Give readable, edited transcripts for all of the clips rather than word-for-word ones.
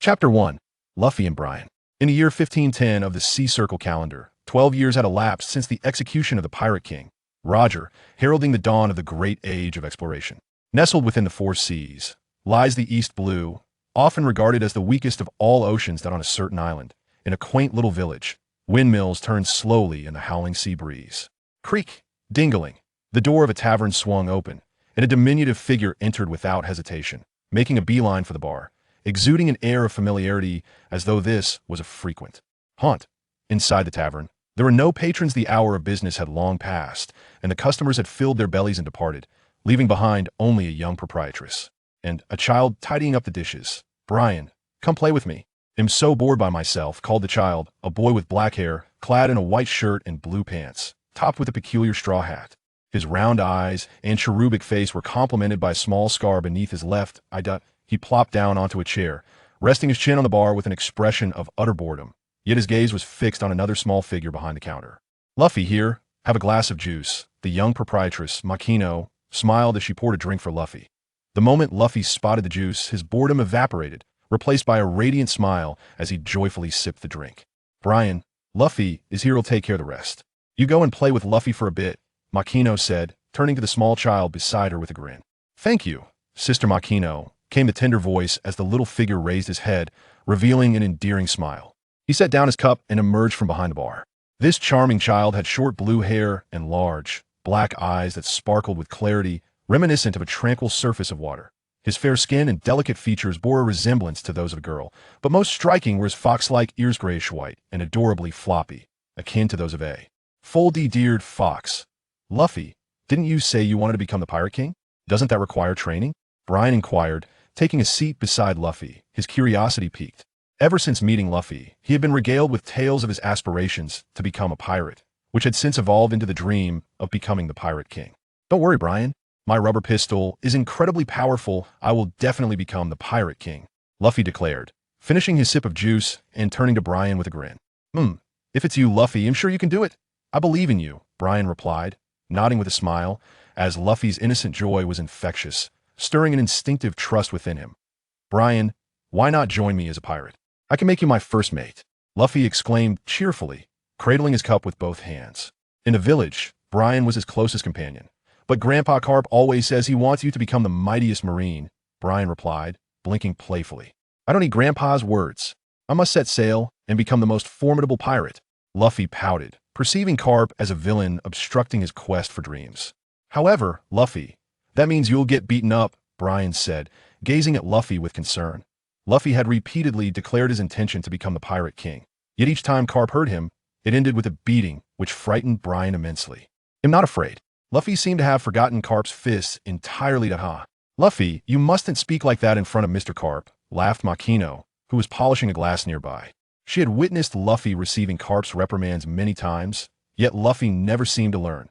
Chapter 1. Luffy and Brian. In the year 1510 of the Sea Circle calendar, 12 years had elapsed since the execution of the Pirate King, Roger, heralding the dawn of the great age of exploration. Nestled within the four seas, lies the East Blue, often regarded as the weakest of all oceans that on a certain island, in a quaint little village, windmills turned slowly in the howling sea breeze. Creak, dingling, the door of a tavern swung open, and a diminutive figure entered without hesitation, making a beeline for the bar, exuding an air of familiarity as though this was a frequent haunt. Inside the tavern, there were no patrons. The hour of business had long passed, and the customers had filled their bellies and departed, leaving behind only a young proprietress and a child tidying up the dishes. "Brian, come play with me. I'm so bored by myself," called the child, a boy with black hair, clad in a white shirt and blue pants, topped with a peculiar straw hat. His round eyes and cherubic face were complemented by a small scar beneath his left eye. He plopped down onto a chair, resting his chin on the bar with an expression of utter boredom, yet his gaze was fixed on another small figure behind the counter. "Luffy here, have a glass of juice." The young proprietress, Makino, smiled as she poured a drink for Luffy. The moment Luffy spotted the juice, his boredom evaporated, replaced by a radiant smile as he joyfully sipped the drink. "Brian, Luffy is here, he'll take care of the rest. You go and play with Luffy for a bit," Makino said, turning to the small child beside her with a grin. "Thank you, Sister Makino," came the tender voice as the little figure raised his head, revealing an endearing smile. He set down his cup and emerged from behind the bar. This charming child had short blue hair and large, black eyes that sparkled with clarity, reminiscent of a tranquil surface of water. His fair skin and delicate features bore a resemblance to those of a girl, but most striking were his fox-like ears, grayish-white and adorably floppy, akin to those of a full-de-deered fox. "Luffy, didn't you say you wanted to become the Pirate King? Doesn't that require training?" Brian inquired, taking a seat beside Luffy, his curiosity piqued. Ever since meeting Luffy, he had been regaled with tales of his aspirations to become a pirate, which had since evolved into the dream of becoming the Pirate King. "Don't worry, Brian. My rubber pistol is incredibly powerful. I will definitely become the Pirate King," Luffy declared, finishing his sip of juice and turning to Brian with a grin. If it's you, Luffy, I'm sure you can do it. I believe in you," Brian replied, nodding with a smile, as Luffy's innocent joy was infectious, stirring an instinctive trust within him. "Brian, why not join me as a pirate? I can make you my first mate," Luffy exclaimed cheerfully, cradling his cup with both hands. In the village, Brian was his closest companion. "But Grandpa Garp always says he wants you to become the mightiest marine," Brian replied, blinking playfully. "I don't need Grandpa's words. I must set sail and become the most formidable pirate." Luffy pouted, perceiving Garp as a villain obstructing his quest for dreams. "However, Luffy, that means you'll get beaten up," Brian said, gazing at Luffy with concern. Luffy had repeatedly declared his intention to become the Pirate King, yet each time Garp heard him, it ended with a beating which frightened Brian immensely. "I'm not afraid." Luffy seemed to have forgotten Garp's fists entirely. "Luffy, you mustn't speak like that in front of Mr. Garp," laughed Makino, who was polishing a glass nearby. She had witnessed Luffy receiving Garp's reprimands many times, yet Luffy never seemed to learn.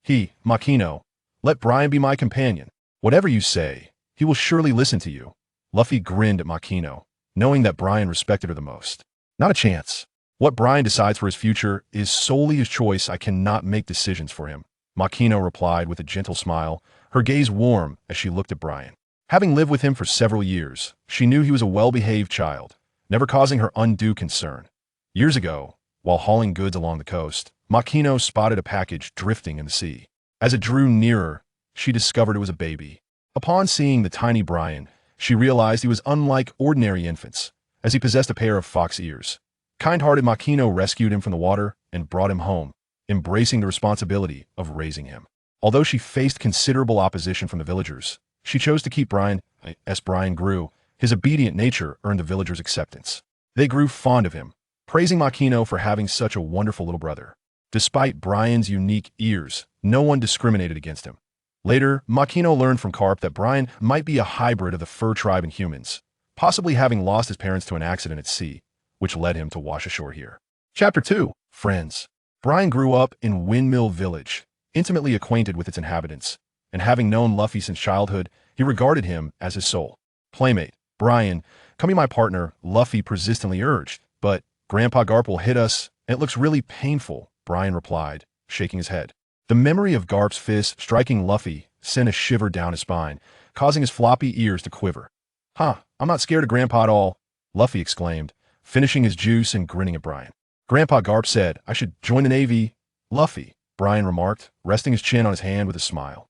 "Makino, let Brian be my companion. Whatever you say, he will surely listen to you." Luffy grinned at Makino, knowing that Brian respected her the most. "Not a chance. What Brian decides for his future is solely his choice. I cannot make decisions for him," Makino replied with a gentle smile, her gaze warm as she looked at Brian. Having lived with him for several years, she knew he was a well-behaved child, never causing her undue concern. Years ago, while hauling goods along the coast, Makino spotted a package drifting in the sea. As it drew nearer, she discovered it was a baby. Upon seeing the tiny Brian, she realized he was unlike ordinary infants, as he possessed a pair of fox ears. Kind-hearted Makino rescued him from the water and brought him home, embracing the responsibility of raising him. Although she faced considerable opposition from the villagers, she chose to keep Brian. As Brian grew, his obedient nature earned the villagers' acceptance. They grew fond of him, praising Makino for having such a wonderful little brother. Despite Brian's unique ears, no one discriminated against him. Later, Makino learned from Garp that Brian might be a hybrid of the fur tribe and humans, possibly having lost his parents to an accident at sea, which led him to wash ashore here. Chapter 2. Friends. Brian grew up in Windmill Village, intimately acquainted with its inhabitants, and having known Luffy since childhood, he regarded him as his sole playmate. "Brian, come be my partner," Luffy persistently urged. "But Grandpa Garp will hit us, and it looks really painful," Brian replied, shaking his head. The memory of Garp's fist striking Luffy sent a shiver down his spine, causing his floppy ears to quiver. I'm not scared of Grandpa at all. Luffy exclaimed, finishing his juice and grinning at Brian. Grandpa Garp said, I should join the Navy. Luffy, Brian remarked, resting his chin on his hand with a smile.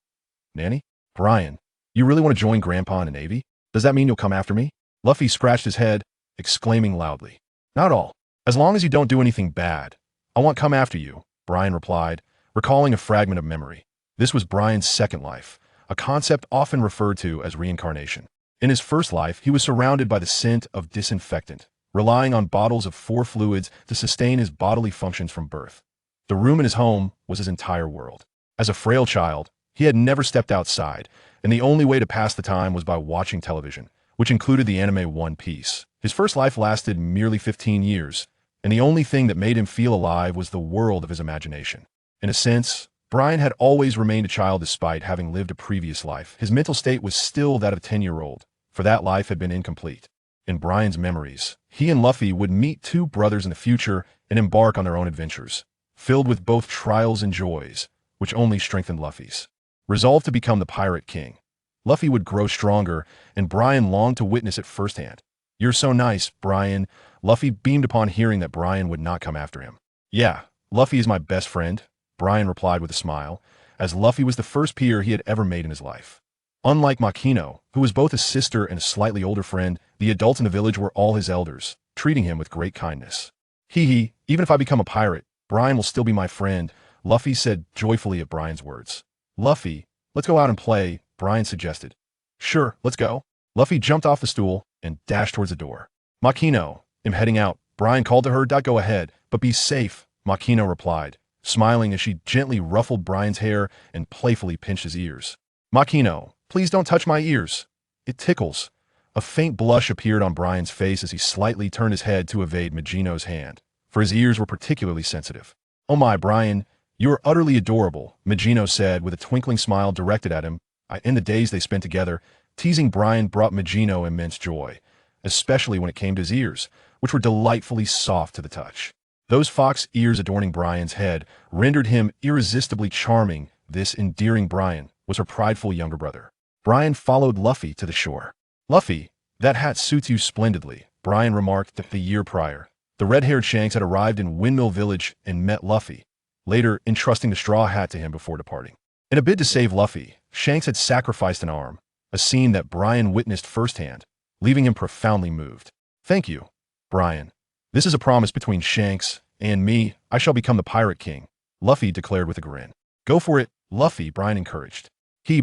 Nanny? Brian, you really want to join Grandpa in the Navy? Does that mean you'll come after me? Luffy scratched his head, exclaiming loudly. Not at all. As long as you don't do anything bad. I won't come after you, Brian replied, recalling a fragment of memory. This was Brian's second life, a concept often referred to as reincarnation. In his first life, he was surrounded by the scent of disinfectant, relying on bottles of 4 fluids to sustain his bodily functions from birth. The room in his home was his entire world. As a frail child, he had never stepped outside, and the only way to pass the time was by watching television, which included the anime One Piece. His first life lasted merely 15 years, and the only thing that made him feel alive was the world of his imagination. In a sense, Brian had always remained a child despite having lived a previous life. His mental state was still that of a 10-year-old, for that life had been incomplete. In Brian's memories, he and Luffy would meet 2 brothers in the future and embark on their own adventures, filled with both trials and joys, which only strengthened Luffy's resolve to become the Pirate King. Luffy would grow stronger, and Brian longed to witness it firsthand. You're so nice, Brian. Luffy beamed upon hearing that Brian would not come after him. Yeah, Luffy is my best friend, Brian replied with a smile, as Luffy was the first peer he had ever made in his life. Unlike Makino, who was both a sister and a slightly older friend, the adults in the village were all his elders, treating him with great kindness. He, even if I become a pirate, Brian will still be my friend, Luffy said joyfully at Brian's words. Luffy, let's go out and play, Brian suggested. Sure, let's go. Luffy jumped off the stool and dashed towards the door. Makino, I'm heading out, Brian called to her. Go ahead, but be safe, Makino replied, smiling as she gently ruffled Brian's hair and playfully pinched his ears. Makino, please don't touch my ears. It tickles. A faint blush appeared on Brian's face as he slightly turned his head to evade Magino's hand, for his ears were particularly sensitive. Oh my, Brian, you are utterly adorable, Magino said with a twinkling smile directed at him. In the days they spent together, teasing Brian brought Magino immense joy, especially when it came to his ears, which were delightfully soft to the touch. Those fox ears adorning Brian's head rendered him irresistibly charming. This endearing Brian was her prideful younger brother. Brian followed Luffy to the shore. Luffy, that hat suits you splendidly, Brian remarked that the year prior. The red-haired Shanks had arrived in Windmill Village and met Luffy, later entrusting the straw hat to him before departing. In a bid to save Luffy, Shanks had sacrificed an arm, a scene that Brian witnessed firsthand, leaving him profoundly moved. Thank you, Brian. This is a promise between Shanks and me. I shall become the Pirate King, Luffy declared with a grin. Go for it, Luffy, Brian encouraged.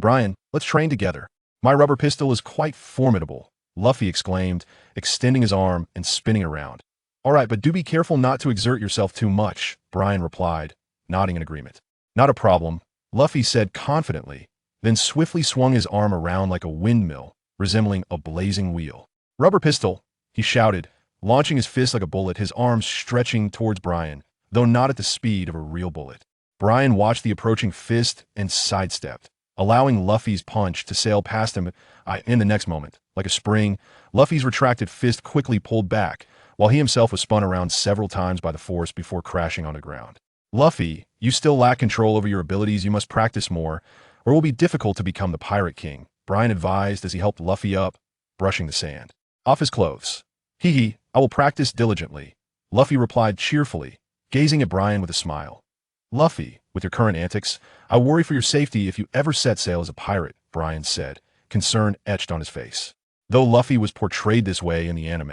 Brian, let's train together. My rubber pistol is quite formidable, Luffy exclaimed, extending his arm and spinning around. All right, but do be careful not to exert yourself too much, Brian replied, nodding in agreement. Not a problem, Luffy said confidently, then swiftly swung his arm around like a windmill, resembling a blazing wheel. Rubber pistol, he shouted, launching his fist like a bullet, his arms stretching towards Brian, though not at the speed of a real bullet. Brian watched the approaching fist and sidestepped, allowing Luffy's punch to sail past him. In the next moment, like a spring, Luffy's retracted fist quickly pulled back, while he himself was spun around several times by the force before crashing on the ground. Luffy, you still lack control over your abilities. You must practice more, or it will be difficult to become the Pirate King, Brian advised as he helped Luffy up, brushing the sand off his clothes. I will practice diligently, Luffy replied cheerfully, gazing at Brian with a smile. Luffy, with your current antics, I worry for your safety if you ever set sail as a pirate, Brian said, concern etched on his face. Though Luffy was portrayed this way in the anime,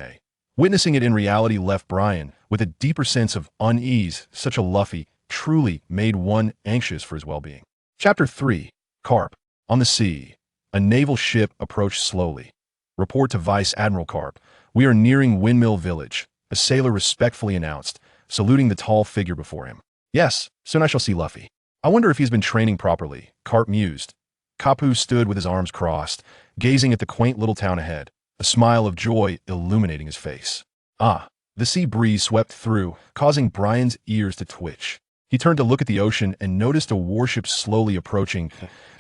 witnessing it in reality left Brian with a deeper sense of unease. Such a Luffy truly made one anxious for his well-being. Chapter 3. Garp. On the sea, a naval ship approached slowly. Report to Vice Admiral Garp. We are nearing Windmill Village, a sailor respectfully announced, saluting the tall figure before him. Yes, soon I shall see Luffy. I wonder if he's been training properly, Garp mused. Kapu stood with his arms crossed, gazing at the quaint little town ahead, a smile of joy illuminating his face. The sea breeze swept through, causing Brian's ears to twitch. He turned to look at the ocean and noticed a warship slowly approaching.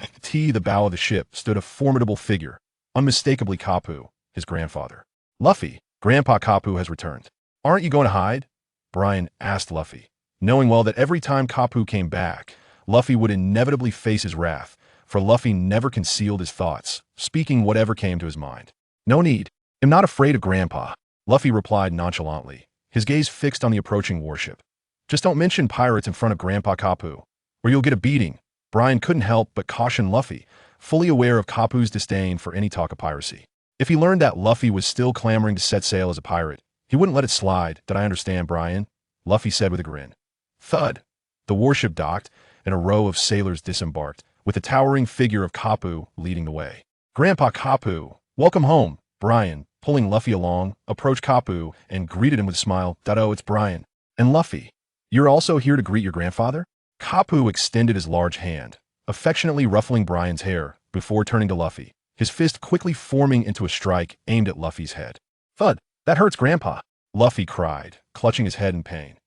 At the bow of the ship stood a formidable figure, unmistakably Kapu, his grandfather. Luffy, Grandpa Kapu has returned. Aren't you going to hide? Brian asked Luffy, knowing well that every time Kapu came back, Luffy would inevitably face his wrath, for Luffy never concealed his thoughts, speaking whatever came to his mind. No need. I'm not afraid of Grandpa. Luffy replied nonchalantly, his gaze fixed on the approaching warship. Just don't mention pirates in front of Grandpa Kapu, or you'll get a beating. Brian couldn't help but caution Luffy, fully aware of Kapu's disdain for any talk of piracy. If he learned that Luffy was still clamoring to set sail as a pirate, he wouldn't let it slide. Did I understand, Brian? Luffy said with a grin. Thud. The warship docked, and a row of sailors disembarked, with the towering figure of Kapu leading the way. Grandpa Kapu, welcome home. Brian, pulling Luffy along, approached Kapu and greeted him with a smile. Oh, it's Brian. And Luffy, you're also here to greet your grandfather? Kapu extended his large hand, affectionately ruffling Brian's hair, before turning to Luffy, his fist quickly forming into a strike aimed at Luffy's head. Thud, that hurts, Grandpa, Luffy cried, clutching his head in pain.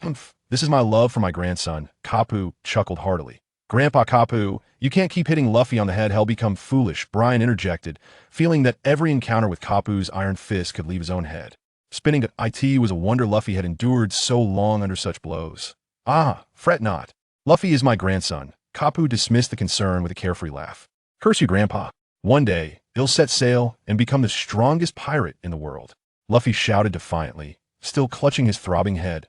Humph, this is my love for my grandson, Kapu chuckled heartily. Grandpa Kapu, you can't keep hitting Luffy on the head, he'll become foolish, Brian interjected, feeling that every encounter with Kapu's iron fist could leave his own head. Spinning it was a wonder Luffy had endured so long under such blows. Ah, fret not. Luffy is my grandson. Kapu dismissed the concern with a carefree laugh. Curse you, Grandpa. One day, he'll set sail and become the strongest pirate in the world. Luffy shouted defiantly, still clutching his throbbing head.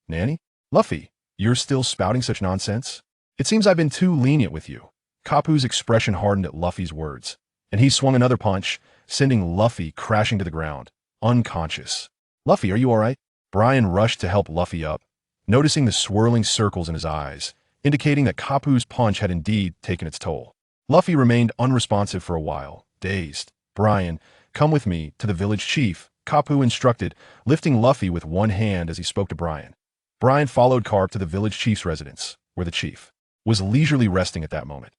Nanny? Luffy, you're still spouting such nonsense? It seems I've been too lenient with you. Kapu's expression hardened at Luffy's words, and he swung another punch, sending Luffy crashing to the ground, unconscious. Luffy, are you all right? Brian rushed to help Luffy up, noticing the swirling circles in his eyes, indicating that Kapu's punch had indeed taken its toll. Luffy remained unresponsive for a while, dazed. Brian, come with me to the village chief, Kapu instructed, lifting Luffy with one hand as he spoke to Brian. Brian followed Garp to the village chief's residence, where the chief was leisurely resting at that moment.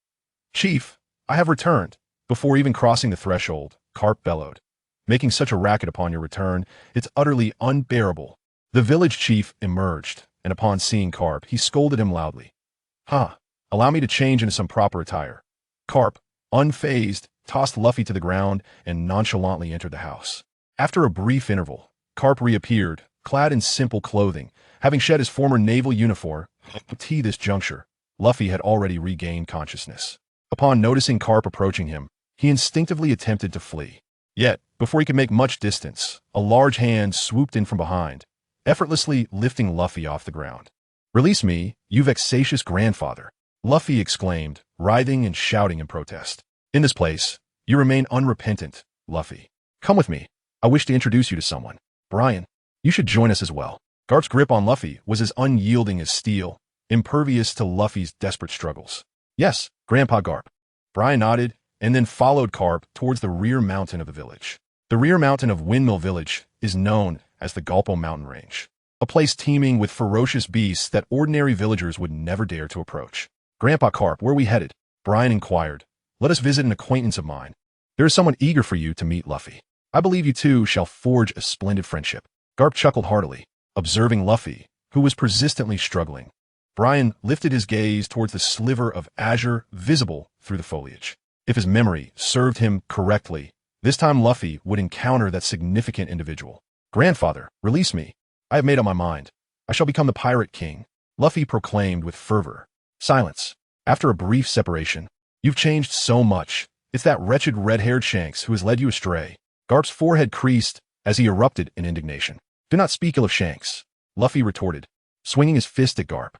Chief, I have returned. Before even crossing the threshold, Garp bellowed. Making such a racket upon your return, it's utterly unbearable. The village chief emerged, and upon seeing Garp, he scolded him loudly. Allow me to change into some proper attire. Garp, unfazed, tossed Luffy to the ground and nonchalantly entered the house. After a brief interval, Garp reappeared, clad in simple clothing, having shed his former naval uniform. This juncture, Luffy had already regained consciousness. Upon noticing Garp approaching him, he instinctively attempted to flee. Yet, before he could make much distance, a large hand swooped in from behind, effortlessly lifting Luffy off the ground. Release me, you vexatious grandfather, Luffy exclaimed, writhing and shouting in protest. In this place, you remain unrepentant, Luffy. Come with me. I wish to introduce you to someone. Brian, you should join us as well. Garp's grip on Luffy was as unyielding as steel, impervious to Luffy's desperate struggles. Yes, Grandpa Garp. Brian nodded, and then followed Garp towards the rear mountain of the village. The rear mountain of Windmill Village is known as the Galpo Mountain Range, a place teeming with ferocious beasts that ordinary villagers would never dare to approach. Grandpa Garp, where are we headed? Brian inquired. Let us visit an acquaintance of mine. There is someone eager for you to meet, Luffy. I believe you two shall forge a splendid friendship. Garp chuckled heartily, observing Luffy, who was persistently struggling. Brian lifted his gaze towards the sliver of azure visible through the foliage. If his memory served him correctly, this time Luffy would encounter that significant individual. Grandfather, release me. I have made up my mind. I shall become the Pirate King, Luffy proclaimed with fervor. Silence. After a brief separation, you've changed so much. It's that wretched red-haired Shanks who has led you astray. Garp's forehead creased as he erupted in indignation. Do not speak ill of Shanks, Luffy retorted, swinging his fist at Garp.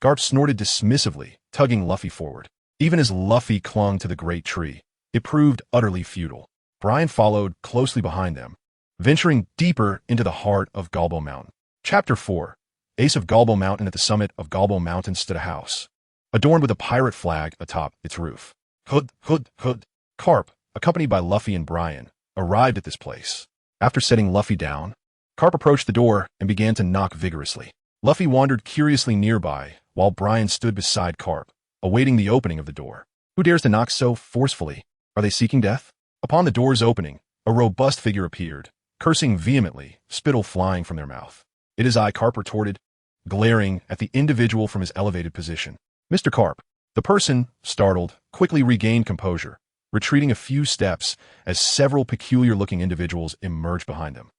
Garp snorted dismissively, tugging Luffy forward. Even as Luffy clung to the great tree, it proved utterly futile. Brian followed closely behind them, venturing deeper into the heart of Galbo Mountain. Chapter 4. Ace of Galbo Mountain. At the summit of Galbo Mountain stood a house, adorned with a pirate flag atop its roof. Hood. Garp, accompanied by Luffy and Brian, arrived at this place. After setting Luffy down, Garp approached the door and began to knock vigorously. Luffy wandered curiously nearby, while Brian stood beside Garp, awaiting the opening of the door. Who dares to knock so forcefully? Are they seeking death? Upon the door's opening, a robust figure appeared, cursing vehemently, spittle flying from their mouth. It is I, Garp retorted, glaring at the individual from his elevated position. Mr. Garp. The person, startled, quickly regained composure, retreating a few steps as several peculiar-looking individuals emerged behind them.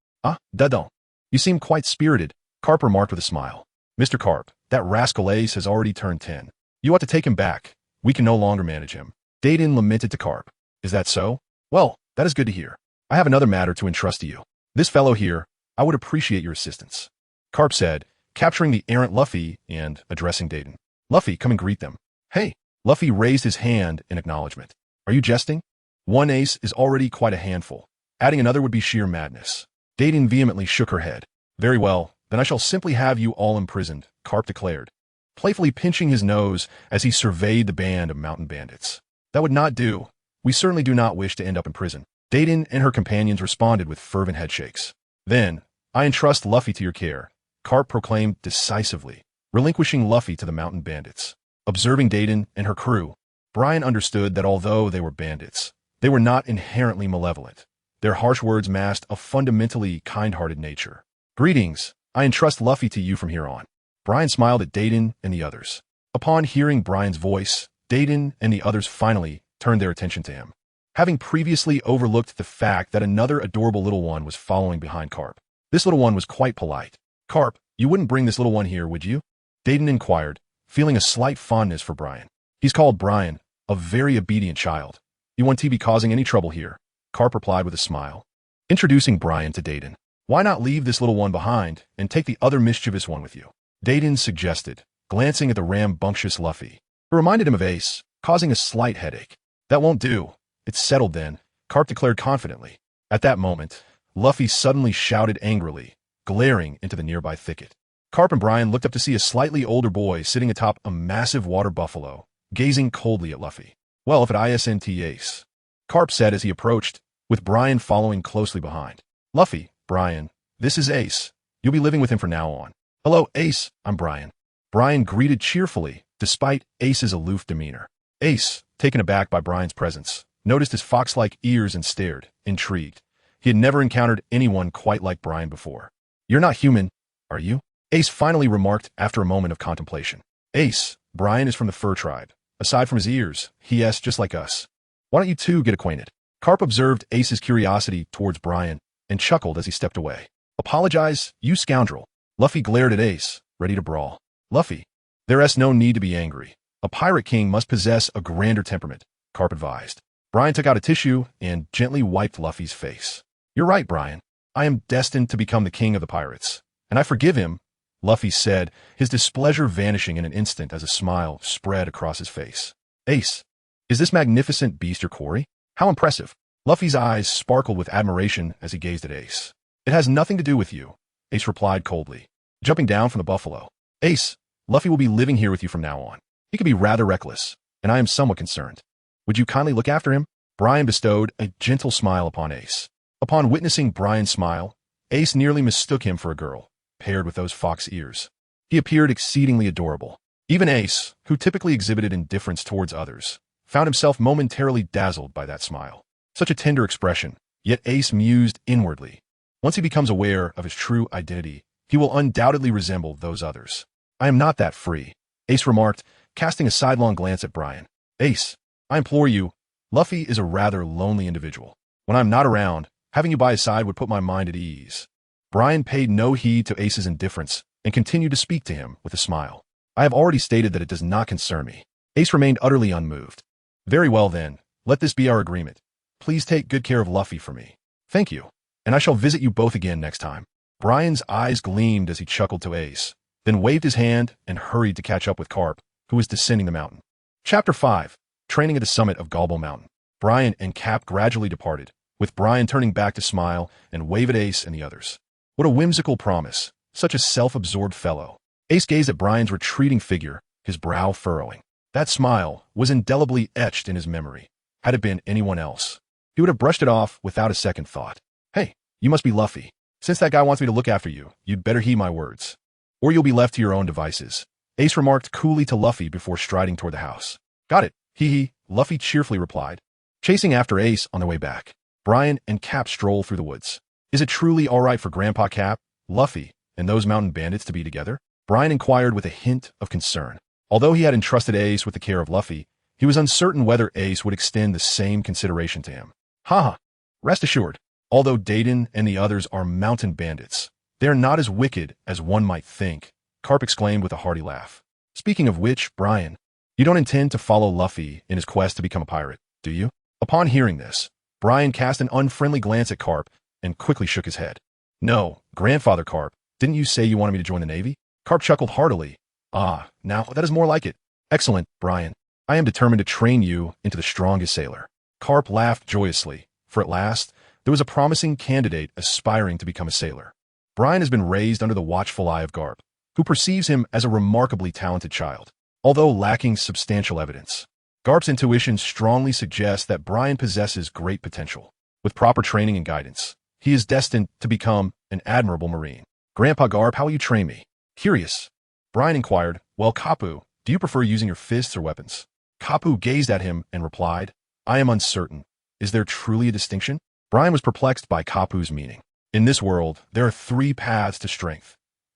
Dadon. You seem quite spirited, Garp remarked with a smile. Mr. Garp, that rascal Ace has already turned 10. You ought to take him back. We can no longer manage him. Daden lamented to Garp. Is that so? Well, that is good to hear. I have another matter to entrust to you. This fellow here, I would appreciate your assistance. Garp said, capturing the errant Luffy and addressing Dayton. Luffy, come and greet them. Hey. Luffy raised his hand in acknowledgement. Are you jesting? One ace is already quite a handful. Adding another would be sheer madness. Dayton vehemently shook her head. Very well, then I shall simply have you all imprisoned, Garp declared, playfully pinching his nose as he surveyed the band of mountain bandits. That would not do. We certainly do not wish to end up in prison. Dayton and her companions responded with fervent headshakes. Then, I entrust Luffy to your care, Garp proclaimed decisively, relinquishing Luffy to the mountain bandits. Observing Dayton and her crew, Brian understood that although they were bandits, they were not inherently malevolent. Their harsh words masked a fundamentally kind-hearted nature. Greetings, I entrust Luffy to you from here on. Brian smiled at Dayton and the others. Upon hearing Brian's voice, Dayton and the others finally turned their attention to him, having previously overlooked the fact that another adorable little one was following behind Garp. This little one was quite polite. Garp, you wouldn't bring this little one here, would you? Dayton inquired, feeling a slight fondness for Brian. He's called Brian, a very obedient child. You won't be causing any trouble here, Garp replied with a smile. Introducing Brian to Dayton. Why not leave this little one behind and take the other mischievous one with you? Dayton suggested, glancing at the rambunctious Luffy, who reminded him of Ace, causing a slight headache. That won't do. It's settled then, Garp declared confidently. At that moment, Luffy suddenly shouted angrily, glaring into the nearby thicket. Garp and Brian looked up to see a slightly older boy sitting atop a massive water buffalo, gazing coldly at Luffy. Well, if it isn't Ace, Garp said as he approached, with Brian following closely behind. Luffy, Brian, this is Ace. You'll be living with him from now on. Hello, Ace, I'm Brian. Brian greeted cheerfully, despite Ace's aloof demeanor. Ace, taken aback by Brian's presence, noticed his fox-like ears and stared, intrigued. He had never encountered anyone quite like Brian before. You're not human, are you? Ace finally remarked after a moment of contemplation. Ace, Brian is from the fur tribe. Aside from his ears, he's just like us. Why don't you two get acquainted? Garp observed Ace's curiosity towards Brian and chuckled as he stepped away. Apologize, you scoundrel. Luffy glared at Ace, ready to brawl. Luffy, there's no need to be angry. A pirate king must possess a grander temperament, Garp advised. Brian took out a tissue and gently wiped Luffy's face. You're right, Brian. I am destined to become the king of the pirates, and I forgive him, Luffy said, his displeasure vanishing in an instant as a smile spread across his face. Ace, is this magnificent beast your quarry? How impressive. Luffy's eyes sparkled with admiration as he gazed at Ace. It has nothing to do with you, Ace replied coldly, jumping down from the buffalo. Ace, Luffy will be living here with you from now on. He could be rather reckless, and I am somewhat concerned. Would you kindly look after him? Brian bestowed a gentle smile upon Ace. Upon witnessing Brian's smile, Ace nearly mistook him for a girl, paired with those fox ears. He appeared exceedingly adorable. Even Ace, who typically exhibited indifference towards others, found himself momentarily dazzled by that smile. Such a tender expression, yet Ace mused inwardly. Once he becomes aware of his true identity, he will undoubtedly resemble those others. I am not that free, Ace remarked, casting a sidelong glance at Brian. Ace, I implore you, Luffy is a rather lonely individual. When I'm not around, having you by his side would put my mind at ease. Brian paid no heed to Ace's indifference and continued to speak to him with a smile. I have already stated that it does not concern me. Ace remained utterly unmoved. Very well then, let this be our agreement. Please take good care of Luffy for me. Thank you, and I shall visit you both again next time. Brian's eyes gleamed as he chuckled to Ace, then waved his hand and hurried to catch up with Garp, who was descending the mountain. Chapter 5. Training at the summit of Gobble Mountain. Brian and Cap gradually departed, with Brian turning back to smile and wave at Ace and the others. What a whimsical promise, such a self-absorbed fellow. Ace gazed at Brian's retreating figure, his brow furrowing. That smile was indelibly etched in his memory. Had it been anyone else, he would have brushed it off without a second thought. Hey, you must be Luffy. Since that guy wants me to look after you, you'd better heed my words, or you'll be left to your own devices, Ace remarked coolly to Luffy before striding toward the house. Got it, hee, Luffy cheerfully replied. Chasing after Ace on their way back, Brian and Cap stroll through the woods. Is it truly all right for Grandpa Cap, Luffy, and those mountain bandits to be together? Brian inquired with a hint of concern. Although he had entrusted Ace with the care of Luffy, he was uncertain whether Ace would extend the same consideration to him. Haha, rest assured, although Dayton and the others are mountain bandits, they are not as wicked as one might think, Garp exclaimed with a hearty laugh. Speaking of which, Brian, you don't intend to follow Luffy in his quest to become a pirate, do you? Upon hearing this, Brian cast an unfriendly glance at Garp and quickly shook his head. No, Grandfather Carp, didn't you say you wanted me to join the Navy? Carp chuckled heartily. Ah, now that is more like it. Excellent, Brian. I am determined to train you into the strongest sailor. Carp laughed joyously, for at last, there was a promising candidate aspiring to become a sailor. Brian has been raised under the watchful eye of Garp, who perceives him as a remarkably talented child, although lacking substantial evidence. Garp's intuition strongly suggests that Brian possesses great potential. With proper training and guidance, he is destined to become an admirable Marine. Grandpa Garp, how will you train me? Curious. Brian inquired, well, Kapu, do you prefer using your fists or weapons? Kapu gazed at him and replied, I am uncertain. Is there truly a distinction? Brian was perplexed by Kapu's meaning. In this world, there are three paths to strength.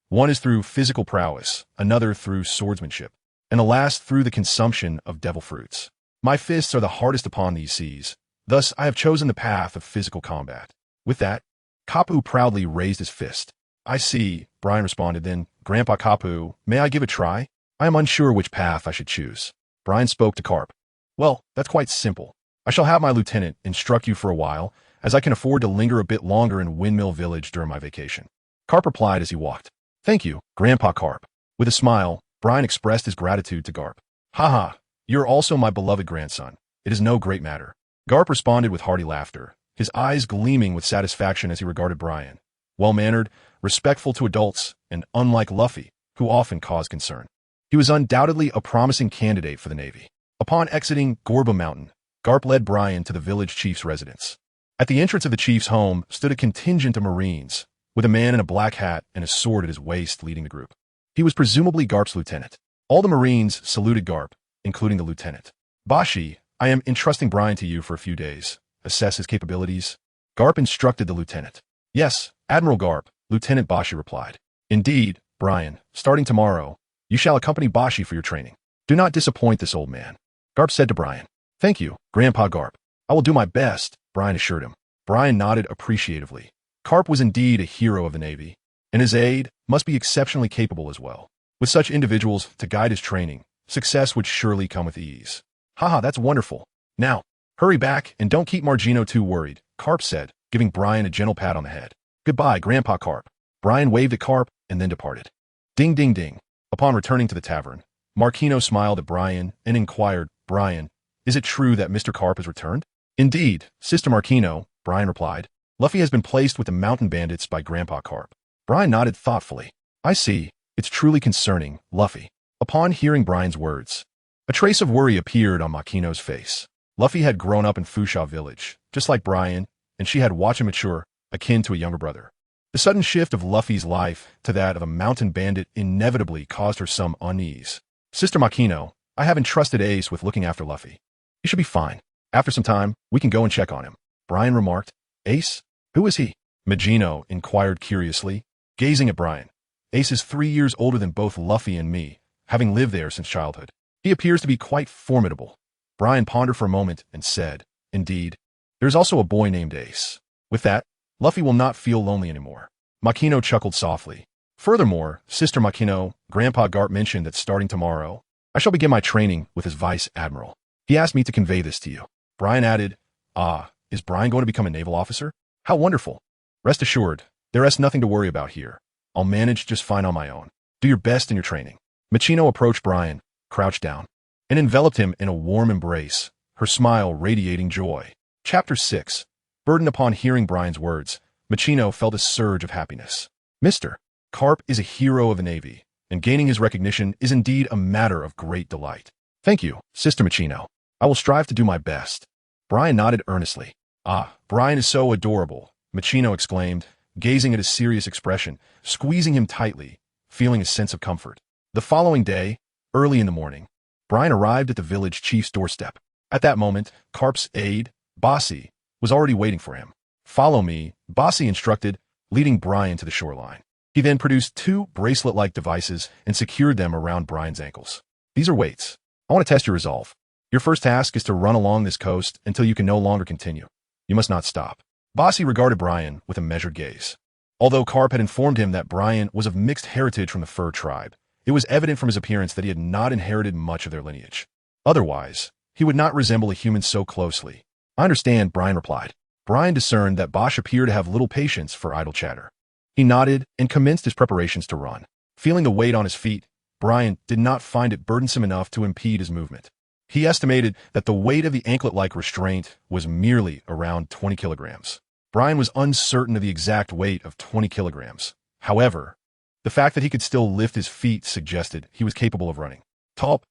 One is through physical prowess, another through swordsmanship, and the last through the consumption of devil fruits. My fists are the hardest upon these seas, thus I have chosen the path of physical combat. With that, Kapu proudly raised his fist. I see, Brian responded then, Grandpa Kapu, may I give a try? I am unsure which path I should choose. Brian spoke to Carp. Well, that's quite simple. I shall have my lieutenant instruct you for a while, as I can afford to linger a bit longer in Windmill Village during my vacation. Carp replied as he walked. Thank you, Grandpa Carp. With a smile, Brian expressed his gratitude to Garp. Haha, you're also my beloved grandson. It is no great matter. Garp responded with hearty laughter, his eyes gleaming with satisfaction as he regarded Brian. Well-mannered, respectful to adults, and unlike Luffy, who often caused concern. He was undoubtedly a promising candidate for the Navy. Upon exiting Gorba Mountain, Garp led Brian to the village chief's residence. At the entrance of the chief's home stood a contingent of Marines, with a man in a black hat and a sword at his waist leading the group. He was presumably Garp's lieutenant. All the Marines saluted Garp, including the lieutenant. Bashi, I am entrusting Brian to you for a few days. Assess his capabilities. Garp instructed the lieutenant. Yes, Admiral Garp, Lieutenant Bashi replied. Indeed, Brian, starting tomorrow, you shall accompany Bashi for your training. Do not disappoint this old man. Garp said to Brian. Thank you, Grandpa Garp. I will do my best, Brian assured him. Brian nodded appreciatively. Garp was indeed a hero of the Navy, and his aide must be exceptionally capable as well. With such individuals to guide his training, success would surely come with ease. Haha, that's wonderful. Now, hurry back and don't keep Margino too worried, Garp said, giving Brian a gentle pat on the head. Goodbye, Grandpa Garp. Brian waved at Garp and then departed. Ding, ding, ding. Upon returning to the tavern, Marquino smiled at Brian and inquired, Brian, is it true that Mr. Garp has returned? Indeed, Sister Marquino, Brian replied. Luffy has been placed with the mountain bandits by Grandpa Garp. Brian nodded thoughtfully. I see. It's truly concerning, Luffy. Upon hearing Brian's words, a trace of worry appeared on Makino's face. Luffy had grown up in Fusha Village, just like Brian, and she had watched him mature, akin to a younger brother. The sudden shift of Luffy's life to that of a mountain bandit inevitably caused her some unease. Sister Makino, I have entrusted Ace with looking after Luffy. He should be fine. After some time, we can go and check on him. Brian remarked. Ace? Who is he? Magino inquired curiously, gazing at Brian. Ace is 3 years older than both Luffy and me, having lived there since childhood. He appears to be quite formidable. Brian pondered for a moment and said, Indeed, there is also a boy named Ace. With that, Luffy will not feel lonely anymore. Makino chuckled softly. Furthermore, Sister Makino, Grandpa Garp mentioned that starting tomorrow, I shall begin my training with his Vice Admiral. He asked me to convey this to you. Brian added, Ah, is Brian going to become a naval officer? How wonderful. Rest assured, there is nothing to worry about here. I'll manage just fine on my own. Do your best in your training. Machino approached Brian, crouched down, and enveloped him in a warm embrace, her smile radiating joy. Chapter 6. Burdened upon hearing Brian's words, Machino felt a surge of happiness. Mr. Garp is a hero of the Navy, and gaining his recognition is indeed a matter of great delight. Thank you, Sister Machino. I will strive to do my best. Brian nodded earnestly. Ah, Brian is so adorable, Machino exclaimed, gazing at his serious expression, squeezing him tightly, feeling a sense of comfort. The following day, early in the morning, Brian arrived at the village chief's doorstep. At that moment, Garp's aide, Bossy, was already waiting for him. Follow me, Bossy instructed, leading Brian to the shoreline. He then produced 2 bracelet-like devices and secured them around Brian's ankles. These are weights. I want to test your resolve. Your first task is to run along this coast until you can no longer continue. You must not stop. Bossy regarded Brian with a measured gaze. Although Garp had informed him that Brian was of mixed heritage from the Fur tribe, it was evident from his appearance that he had not inherited much of their lineage. Otherwise, he would not resemble a human so closely. I understand, Brian replied. Brian discerned that Bosch appeared to have little patience for idle chatter. He nodded and commenced his preparations to run. Feeling the weight on his feet, Brian did not find it burdensome enough to impede his movement. He estimated that the weight of the anklet-like restraint was merely around 20 kilograms. Brian was uncertain of the exact weight of 20 kilograms. However, the fact that he could still lift his feet suggested he was capable of running. Top.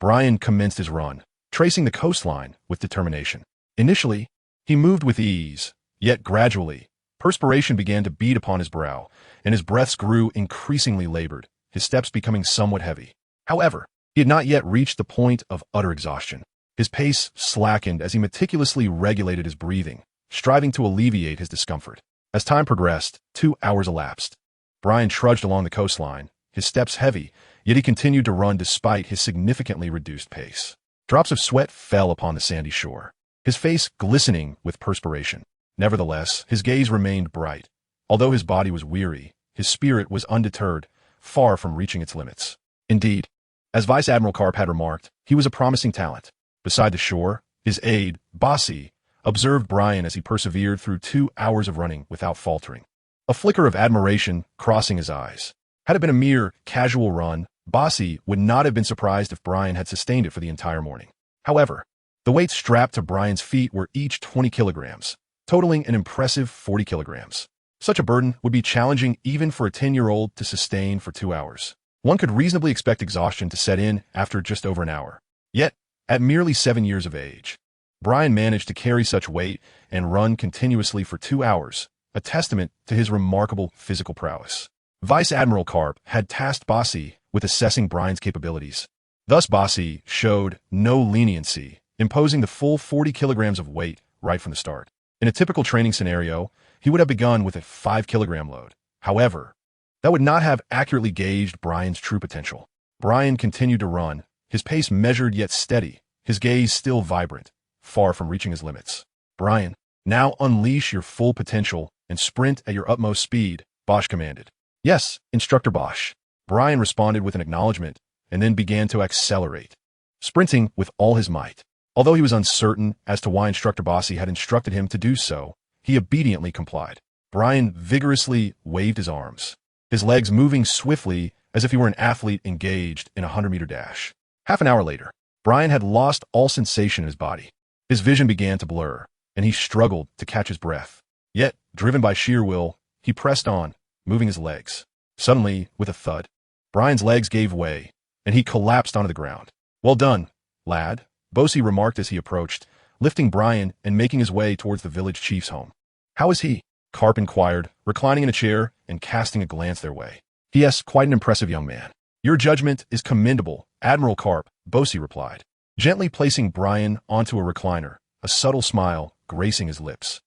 Brian commenced his run, tracing the coastline with determination. Initially, he moved with ease, yet gradually, perspiration began to bead upon his brow, and his breaths grew increasingly labored, his steps becoming somewhat heavy. However, he had not yet reached the point of utter exhaustion. His pace slackened as he meticulously regulated his breathing, striving to alleviate his discomfort. As time progressed, 2 hours elapsed. Brian trudged along the coastline, his steps heavy, yet he continued to run despite his significantly reduced pace. Drops of sweat fell upon the sandy shore, his face glistening with perspiration. Nevertheless, his gaze remained bright. Although his body was weary, his spirit was undeterred, far from reaching its limits. Indeed, as Vice Admiral Garp had remarked, he was a promising talent. Beside the shore, his aide, Bossy, observed Brian as he persevered through 2 hours of running without faltering. A flicker of admiration crossing his eyes. Had it been a mere casual run, Bossy would not have been surprised if Brian had sustained it for the entire morning. However, the weights strapped to Brian's feet were each 20 kilograms, totaling an impressive 40 kilograms. Such a burden would be challenging even for a 10-year-old to sustain for 2 hours. One could reasonably expect exhaustion to set in after just over an hour. Yet, at merely 7 years of age, Brian managed to carry such weight and run continuously for 2 hours, a testament to his remarkable physical prowess. Vice Admiral Garp had tasked Bossy with assessing Brian's capabilities. Thus Bossy showed no leniency, imposing the full 40 kilograms of weight right from the start. In a typical training scenario, he would have begun with a 5-kilogram load. However, that would not have accurately gauged Brian's true potential. Brian continued to run, his pace measured yet steady, his gaze still vibrant, far from reaching his limits. Brian, now unleash your full potential and sprint at your utmost speed, Bosch commanded. Yes, Instructor Bosch. Brian responded with an acknowledgement and then began to accelerate, sprinting with all his might. Although he was uncertain as to why Instructor Bossy had instructed him to do so, he obediently complied. Brian vigorously waved his arms, his legs moving swiftly as if he were an athlete engaged in a 100-meter dash. Half an hour later, Brian had lost all sensation in his body. His vision began to blur, and he struggled to catch his breath. Yet, driven by sheer will, he pressed on, moving his legs. Suddenly, with a thud, Brian's legs gave way, and he collapsed onto the ground. Well done, lad, Bossy remarked as he approached, lifting Brian and making his way towards the village chief's home. How is he? Garp inquired, reclining in a chair and casting a glance their way. Yes, quite an impressive young man. Your judgment is commendable, Admiral Garp, Bossy replied, gently placing Brian onto a recliner, a subtle smile gracing his lips.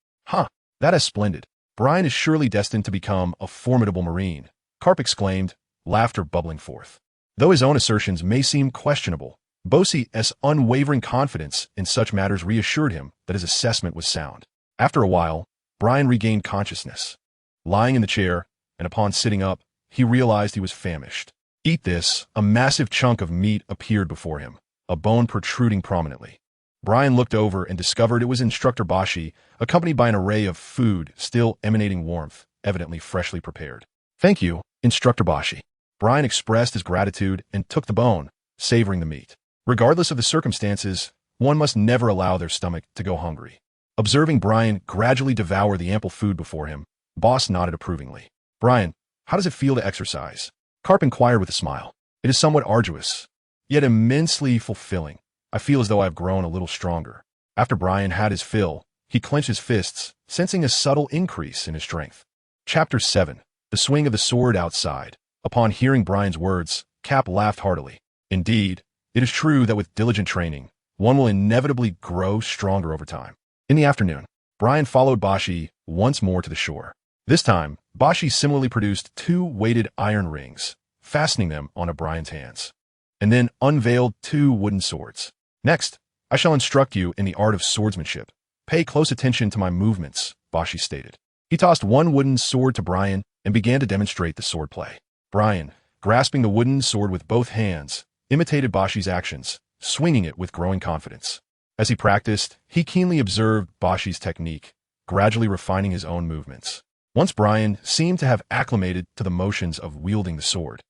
That is splendid. Brian is surely destined to become a formidable Marine, Garp exclaimed, laughter bubbling forth. Though his own assertions may seem questionable, Bossy's unwavering confidence in such matters reassured him that his assessment was sound. After a while, Brian regained consciousness. Lying in the chair, and upon sitting up, he realized he was famished. Eat this, a massive chunk of meat appeared before him, a bone protruding prominently. Brian looked over and discovered it was Instructor Bossy, accompanied by an array of food still emanating warmth, evidently freshly prepared. Thank you, Instructor Bossy. Brian expressed his gratitude and took the bone, savoring the meat. Regardless of the circumstances, one must never allow their stomach to go hungry. Observing Brian gradually devour the ample food before him, Boss nodded approvingly. Brian, how does it feel to exercise? Garp inquired with a smile. It is somewhat arduous, yet immensely fulfilling. I feel as though I have grown a little stronger. After Brian had his fill, he clenched his fists, sensing a subtle increase in his strength. Chapter 7. The Swing of the Sword Outside. Upon hearing Brian's words, Cap laughed heartily. Indeed, it is true that with diligent training, one will inevitably grow stronger over time. In the afternoon, Brian followed Bossy once more to the shore. This time, Bossy similarly produced 2 weighted iron rings, fastening them onto Brian's hands, and then unveiled 2 wooden swords. Next, I shall instruct you in the art of swordsmanship. Pay close attention to my movements, Bossy stated. He tossed 1 wooden sword to Brian and began to demonstrate the swordplay. Brian, grasping the wooden sword with both hands, imitated Bossy's actions, swinging it with growing confidence. As he practiced, he keenly observed Bossy's technique, gradually refining his own movements. Once Brian seemed to have acclimated to the motions of wielding the sword,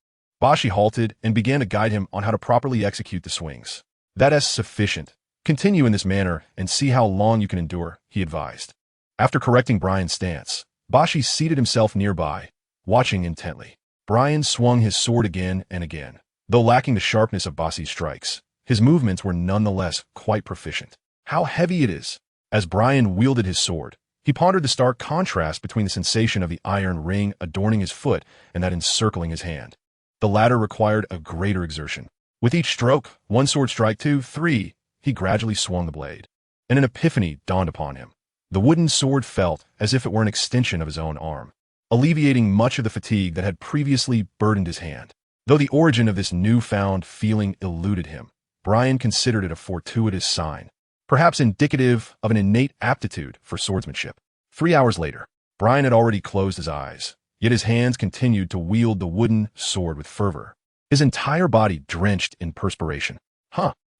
Bashi halted and began to guide him on how to properly execute the swings. "That is sufficient. Continue in this manner and see how long you can endure," he advised. After correcting Brian's stance, Bashi seated himself nearby, watching intently. Brian swung his sword again and again. Though lacking the sharpness of Bashi's strikes, his movements were nonetheless quite proficient. How heavy it is! As Brian wielded his sword, he pondered the stark contrast between the sensation of the iron ring adorning his foot and that encircling his hand. The latter required a greater exertion. With each stroke, one sword strike, two, three, he gradually swung the blade. And an epiphany dawned upon him. The wooden sword felt as if it were an extension of his own arm, alleviating much of the fatigue that had previously burdened his hand. Though the origin of this newfound feeling eluded him, Brian considered it a fortuitous sign, perhaps indicative of an innate aptitude for swordsmanship. 3 hours later, Brian had already closed his eyes, yet his hands continued to wield the wooden sword with fervor, his entire body drenched in perspiration.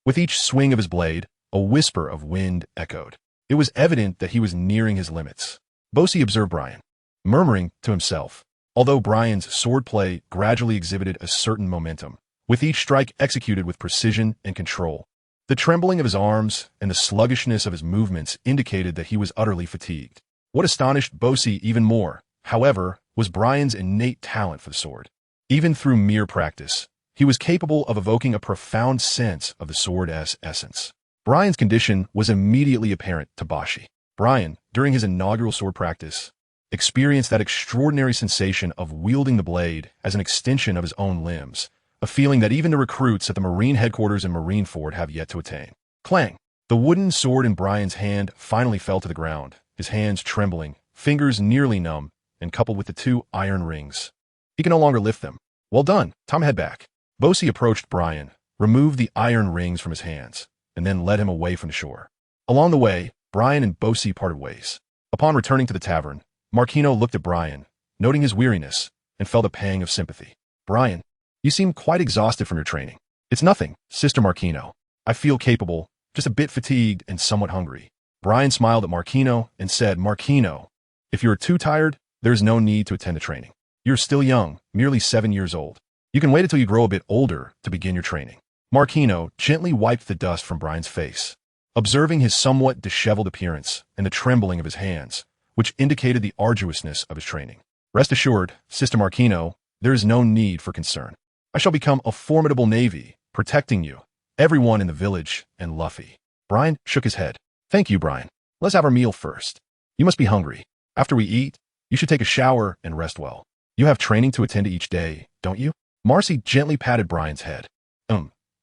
With each swing of his blade, a whisper of wind echoed. It was evident that he was nearing his limits. Bosi observed Brian, murmuring to himself, although Brian's swordplay gradually exhibited a certain momentum, with each strike executed with precision and control. The trembling of his arms and the sluggishness of his movements indicated that he was utterly fatigued. What astonished Bosi even more, however, was Brian's innate talent for the sword. Even through mere practice, he was capable of evoking a profound sense of the sword's essence. Brian's condition was immediately apparent to Bashi. Brian, during his inaugural sword practice, experienced that extraordinary sensation of wielding the blade as an extension of his own limbs, a feeling that even the recruits at the Marine headquarters in Marineford have yet to attain. Clang! The wooden sword in Brian's hand finally fell to the ground, his hands trembling, fingers nearly numb, and coupled with the 2 iron rings. He can no longer lift them. "Well done, Tom, head back." Bosi approached Brian, removed the iron rings from his hands, and then led him away from the shore. Along the way, Brian and Bosi parted ways. Upon returning to the tavern, Marquino looked at Brian, noting his weariness, and felt a pang of sympathy. "Brian, you seem quite exhausted from your training." "It's nothing, Sister Marquino. I feel capable, just a bit fatigued and somewhat hungry." Brian smiled at Marquino and said, "Marquino, if you are too tired, there is no need to attend the training. You're still young, merely 7 years old. You can wait until you grow a bit older to begin your training." Marquino gently wiped the dust from Brian's face, observing his somewhat disheveled appearance and the trembling of his hands, which indicated the arduousness of his training. "Rest assured, Sister Marquino, there is no need for concern. I shall become a formidable navy, protecting you, everyone in the village, and Luffy." Brian shook his head. "Thank you, Brian. Let's have our meal first. You must be hungry. After we eat, you should take a shower and rest well. You have training to attend to each day, don't you?" Marcy gently patted Brian's head.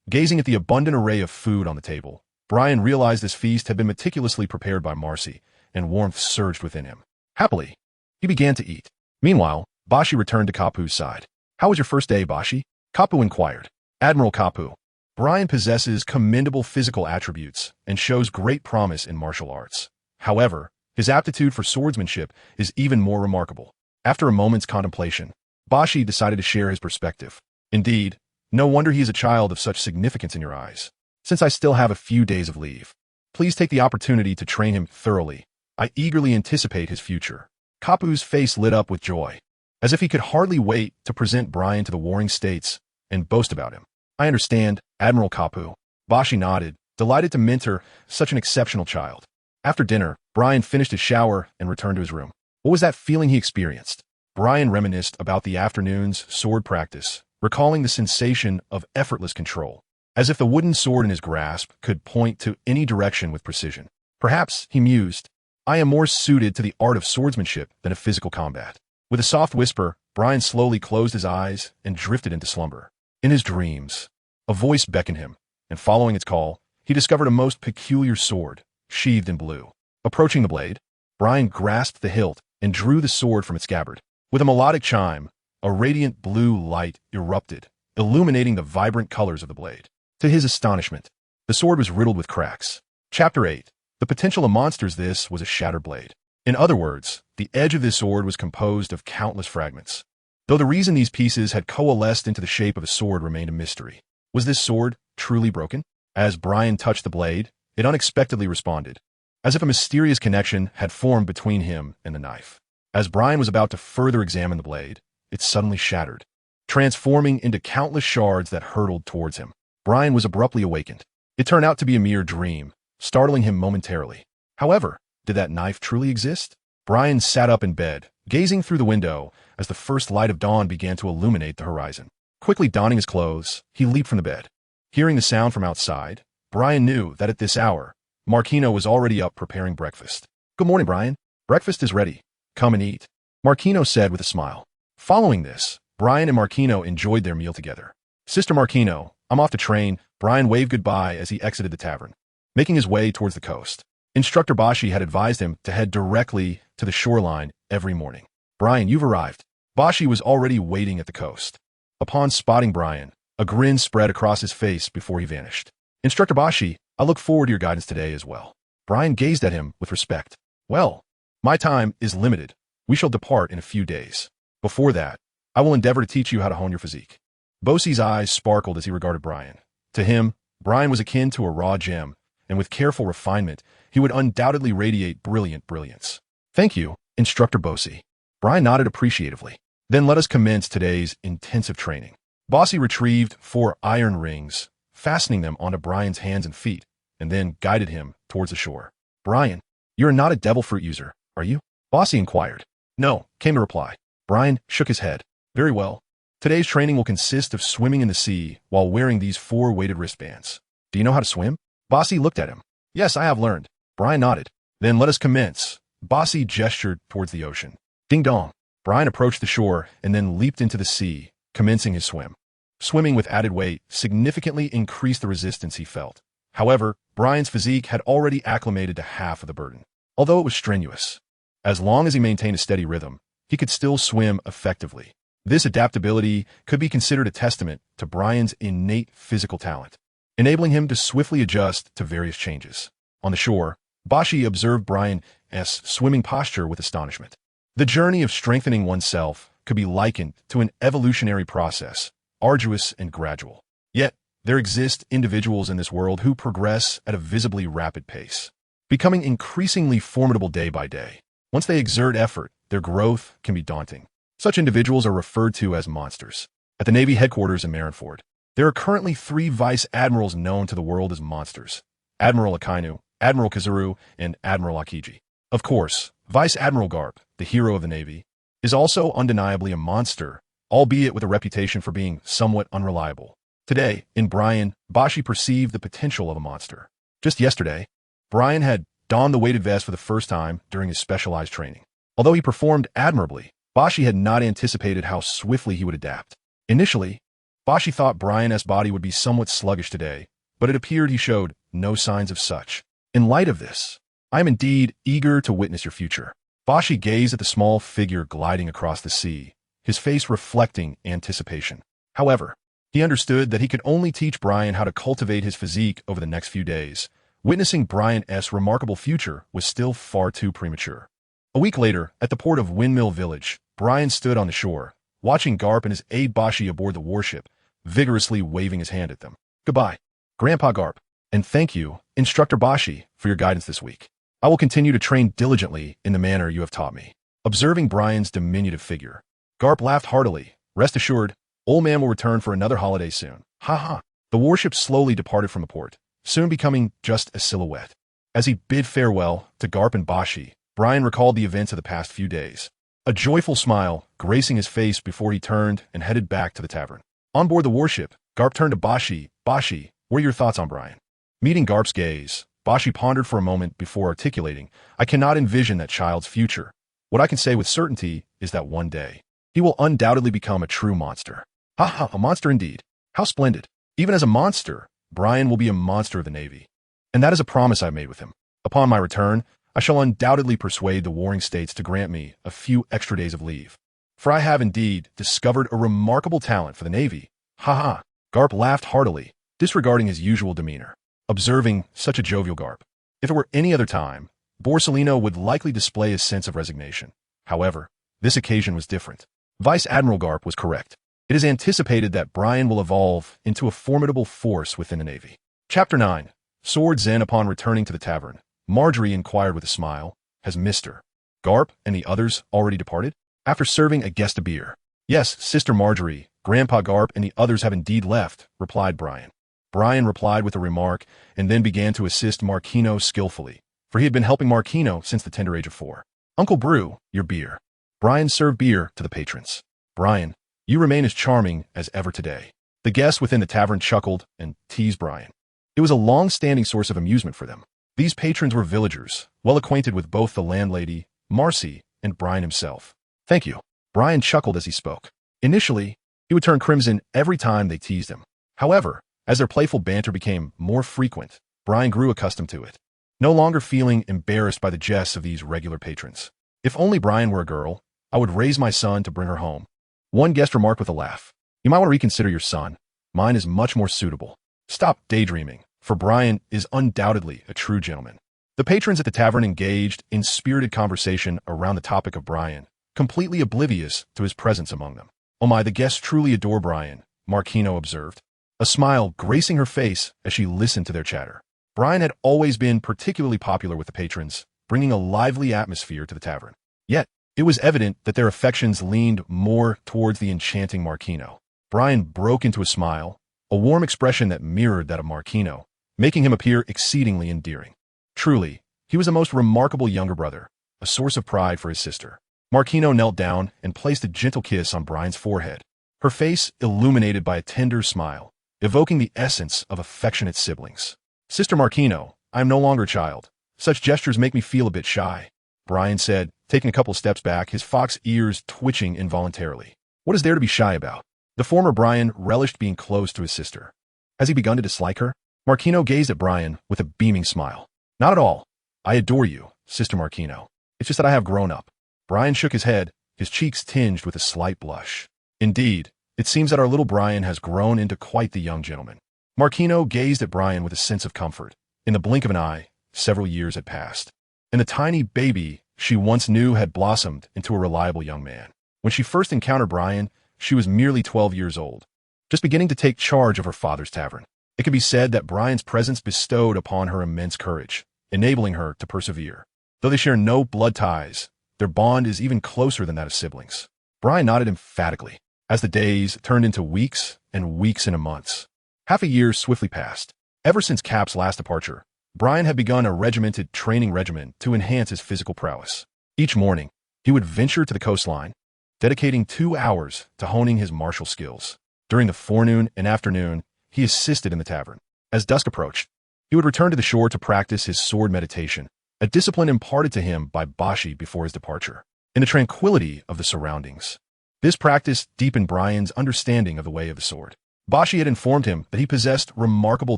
Gazing at the abundant array of food on the table, Brian realized this feast had been meticulously prepared by Marcy, and warmth surged within him. Happily, he began to eat. Meanwhile, Bashi returned to Kapu's side. "How was your first day, Bashi?" Kapu inquired. "Admiral Kapu, Brian possesses commendable physical attributes and shows great promise in martial arts. However, his aptitude for swordsmanship is even more remarkable." After a moment's contemplation, Bashi decided to share his perspective. "Indeed, no wonder he is a child of such significance in your eyes. Since I still have a few days of leave, please take the opportunity to train him thoroughly. I eagerly anticipate his future." Kapu's face lit up with joy, as if he could hardly wait to present Brian to the warring states and boast about him. "I understand, Admiral Kapu." Bashi nodded, delighted to mentor such an exceptional child. After dinner, Brian finished his shower and returned to his room. What was that feeling he experienced? Brian reminisced about the afternoon's sword practice, recalling the sensation of effortless control, as if the wooden sword in his grasp could point to any direction with precision. Perhaps, he mused, I am more suited to the art of swordsmanship than of physical combat. With a soft whisper, Brian slowly closed his eyes and drifted into slumber. In his dreams, a voice beckoned him, and following its call, he discovered a most peculiar sword, sheathed in blue. Approaching the blade, Brian grasped the hilt and drew the sword from its scabbard. With a melodic chime, a radiant blue light erupted, illuminating the vibrant colors of the blade. To his astonishment, the sword was riddled with cracks. Chapter 8. The potential of monsters. This was a shattered blade. In other words, the edge of this sword was composed of countless fragments. Though the reason these pieces had coalesced into the shape of a sword remained a mystery. Was this sword truly broken? As Brian touched the blade, it unexpectedly responded, as if a mysterious connection had formed between him and the knife. As Brian was about to further examine the blade, it suddenly shattered, transforming into countless shards that hurtled towards him. Brian was abruptly awakened. It turned out to be a mere dream, startling him momentarily. However, did that knife truly exist? Brian sat up in bed, gazing through the window as the first light of dawn began to illuminate the horizon. Quickly donning his clothes, he leaped from the bed. Hearing the sound from outside, Brian knew that at this hour, Marquino was already up preparing breakfast. "Good morning, Brian. Breakfast is ready. Come and eat," Marquino said with a smile. Following this, Brian and Marquino enjoyed their meal together. "Sister Marquino, I'm off to train." Brian waved goodbye as he exited the tavern, making his way towards the coast. Instructor Bashi had advised him to head directly to the shoreline every morning. "Brian, you've arrived." Bashi was already waiting at the coast. Upon spotting Brian, a grin spread across his face before he vanished. "Instructor Bashi, I look forward to your guidance today as well." Brian gazed at him with respect. "Well, my time is limited. We shall depart in a few days. Before that, I will endeavor to teach you how to hone your physique." Bosie's eyes sparkled as he regarded Brian. To him, Brian was akin to a raw gem, and with careful refinement, he would undoubtedly radiate brilliance. "Thank you, Instructor Bosie." Brian nodded appreciatively. "Then let us commence today's intensive training." Bosie retrieved 4 iron rings, fastening them onto Brian's hands and feet, and then guided him towards the shore. "Brian, you're not a devil fruit user, are you?" Bosie inquired. "No," came the reply. Brian shook his head. "Very well. Today's training will consist of swimming in the sea while wearing these 4 weighted wristbands. Do you know how to swim?" Bosie looked at him. "Yes, I have learned." Brian nodded. "Then let us commence." Bosie gestured towards the ocean. Ding dong. Brian approached the shore and then leaped into the sea, commencing his swim. Swimming with added weight significantly increased the resistance he felt. However, Brian's physique had already acclimated to half of the burden. Although it was strenuous, as long as he maintained a steady rhythm, he could still swim effectively. This adaptability could be considered a testament to Brian's innate physical talent, enabling him to swiftly adjust to various changes. On the shore, Bashi observed Brian's swimming posture with astonishment. The journey of strengthening oneself could be likened to an evolutionary process, arduous and gradual. Yet, there exist individuals in this world who progress at a visibly rapid pace, becoming increasingly formidable day by day. Once they exert effort, their growth can be daunting. Such individuals are referred to as monsters. At the Navy headquarters in Marineford, there are currently 3 vice admirals known to the world as monsters: Admiral Akainu, Admiral Kazuru, and Admiral Akiji. Of course, Vice Admiral Garp, the hero of the Navy, is also undeniably a monster, albeit with a reputation for being somewhat unreliable. Today, in Brian, Bashi perceived the potential of a monster. Just yesterday, Brian had donned the weighted vest for the first time during his specialized training. Although he performed admirably, Bashi had not anticipated how swiftly he would adapt. Initially, Bashi thought Brian's body would be somewhat sluggish today, but it appeared he showed no signs of such. In light of this, I am indeed eager to witness your future. Bashi gazed at the small figure gliding across the sea, his face reflecting anticipation. However, he understood that he could only teach Brian how to cultivate his physique over the next few days. Witnessing Brian's remarkable future was still far too premature. A week later, at the port of Windmill Village, Brian stood on the shore, watching Garp and his aide Bashi aboard the warship, vigorously waving his hand at them. "Goodbye, Grandpa Garp, and thank you, Instructor Bashi, for your guidance this week. I will continue to train diligently in the manner you have taught me." Observing Brian's diminutive figure, Garp laughed heartily. "Rest assured, old man will return for another holiday soon." Ha ha. The warship slowly departed from the port, soon becoming just a silhouette. As he bid farewell to Garp and Bashi, Brian recalled the events of the past few days, a joyful smile gracing his face before he turned and headed back to the tavern. On board the warship, Garp turned to Bashi. "Bashi, what are your thoughts on Brian?" Meeting Garp's gaze, Bashi pondered for a moment before articulating, "I cannot envision that child's future. What I can say with certainty is that one day, he will undoubtedly become a true monster." Ha ha, a monster indeed. How splendid. Even as a monster, Brian will be a monster of the Navy. And that is a promise I made with him. Upon my return, I shall undoubtedly persuade the warring states to grant me a few extra days of leave. For I have indeed discovered a remarkable talent for the Navy. Ha ha. Garp laughed heartily, disregarding his usual demeanor. Observing such a jovial Garp, if it were any other time, Borsellino would likely display his sense of resignation. However, this occasion was different. Vice Admiral Garp was correct. It is anticipated that Brian will evolve into a formidable force within the Navy. Chapter 9. Sword Zen. Upon returning to the tavern, Marjorie inquired with a smile, "Has Mr. Garp and the others already departed? After serving a guest a beer. Yes, Sister Marjorie, Grandpa Garp and the others have indeed left, replied Brian. Brian replied with a remark and then began to assist Marquino skillfully, for he had been helping Marquino since the tender age of 4. Uncle Brew, your beer. Brian served beer to the patrons. Brian, you remain as charming as ever today. The guests within the tavern chuckled and teased Brian. It was a long-standing source of amusement for them. These patrons were villagers, well acquainted with both the landlady, Marcy, and Brian himself. Thank you. Brian chuckled as he spoke. Initially, he would turn crimson every time they teased him. However, as their playful banter became more frequent, Brian grew accustomed to it, no longer feeling embarrassed by the jests of these regular patrons. If only Brian were a girl, I would raise my son to bring her home. One guest remarked with a laugh. You might want to reconsider your son. Mine is much more suitable. Stop daydreaming, for Brian is undoubtedly a true gentleman. The patrons at the tavern engaged in spirited conversation around the topic of Brian, completely oblivious to his presence among them. Oh my, the guests truly adore Brian, Marquino observed, a smile gracing her face as she listened to their chatter. Brian had always been particularly popular with the patrons, bringing a lively atmosphere to the tavern. Yet, it was evident that their affections leaned more towards the enchanting Marquino. Brian broke into a smile, a warm expression that mirrored that of Marquino, making him appear exceedingly endearing. Truly, he was a most remarkable younger brother, a source of pride for his sister. Marquino knelt down and placed a gentle kiss on Brian's forehead, her face illuminated by a tender smile, evoking the essence of affectionate siblings. Sister Marquino, I am no longer a child. Such gestures make me feel a bit shy, Brian said, taking a couple steps back, his fox ears twitching involuntarily. What is there to be shy about? The former Brian relished being close to his sister. Has he begun to dislike her? Marquino gazed at Brian with a beaming smile. Not at all. I adore you, Sister Marquino. It's just that I have grown up. Brian shook his head, his cheeks tinged with a slight blush. Indeed, it seems that our little Brian has grown into quite the young gentleman. Marquino gazed at Brian with a sense of comfort. In the blink of an eye, several years had passed, and the tiny baby she once knew had blossomed into a reliable young man. When she first encountered Brian, she was merely 12 years old, just beginning to take charge of her father's tavern. It could be said that Brian's presence bestowed upon her immense courage, enabling her to persevere. Though they share no blood ties, their bond is even closer than that of siblings. Brian nodded emphatically, as the days turned into weeks and weeks into months. Half a year swiftly passed. Ever since Cap's last departure, Brian had begun a regimented training regimen to enhance his physical prowess. Each morning, he would venture to the coastline, dedicating 2 hours to honing his martial skills. During the forenoon and afternoon, he assisted in the tavern. As dusk approached, he would return to the shore to practice his sword meditation, a discipline imparted to him by Bashi before his departure. In the tranquility of the surroundings, this practice deepened Brian's understanding of the way of the sword. Bashi had informed him that he possessed remarkable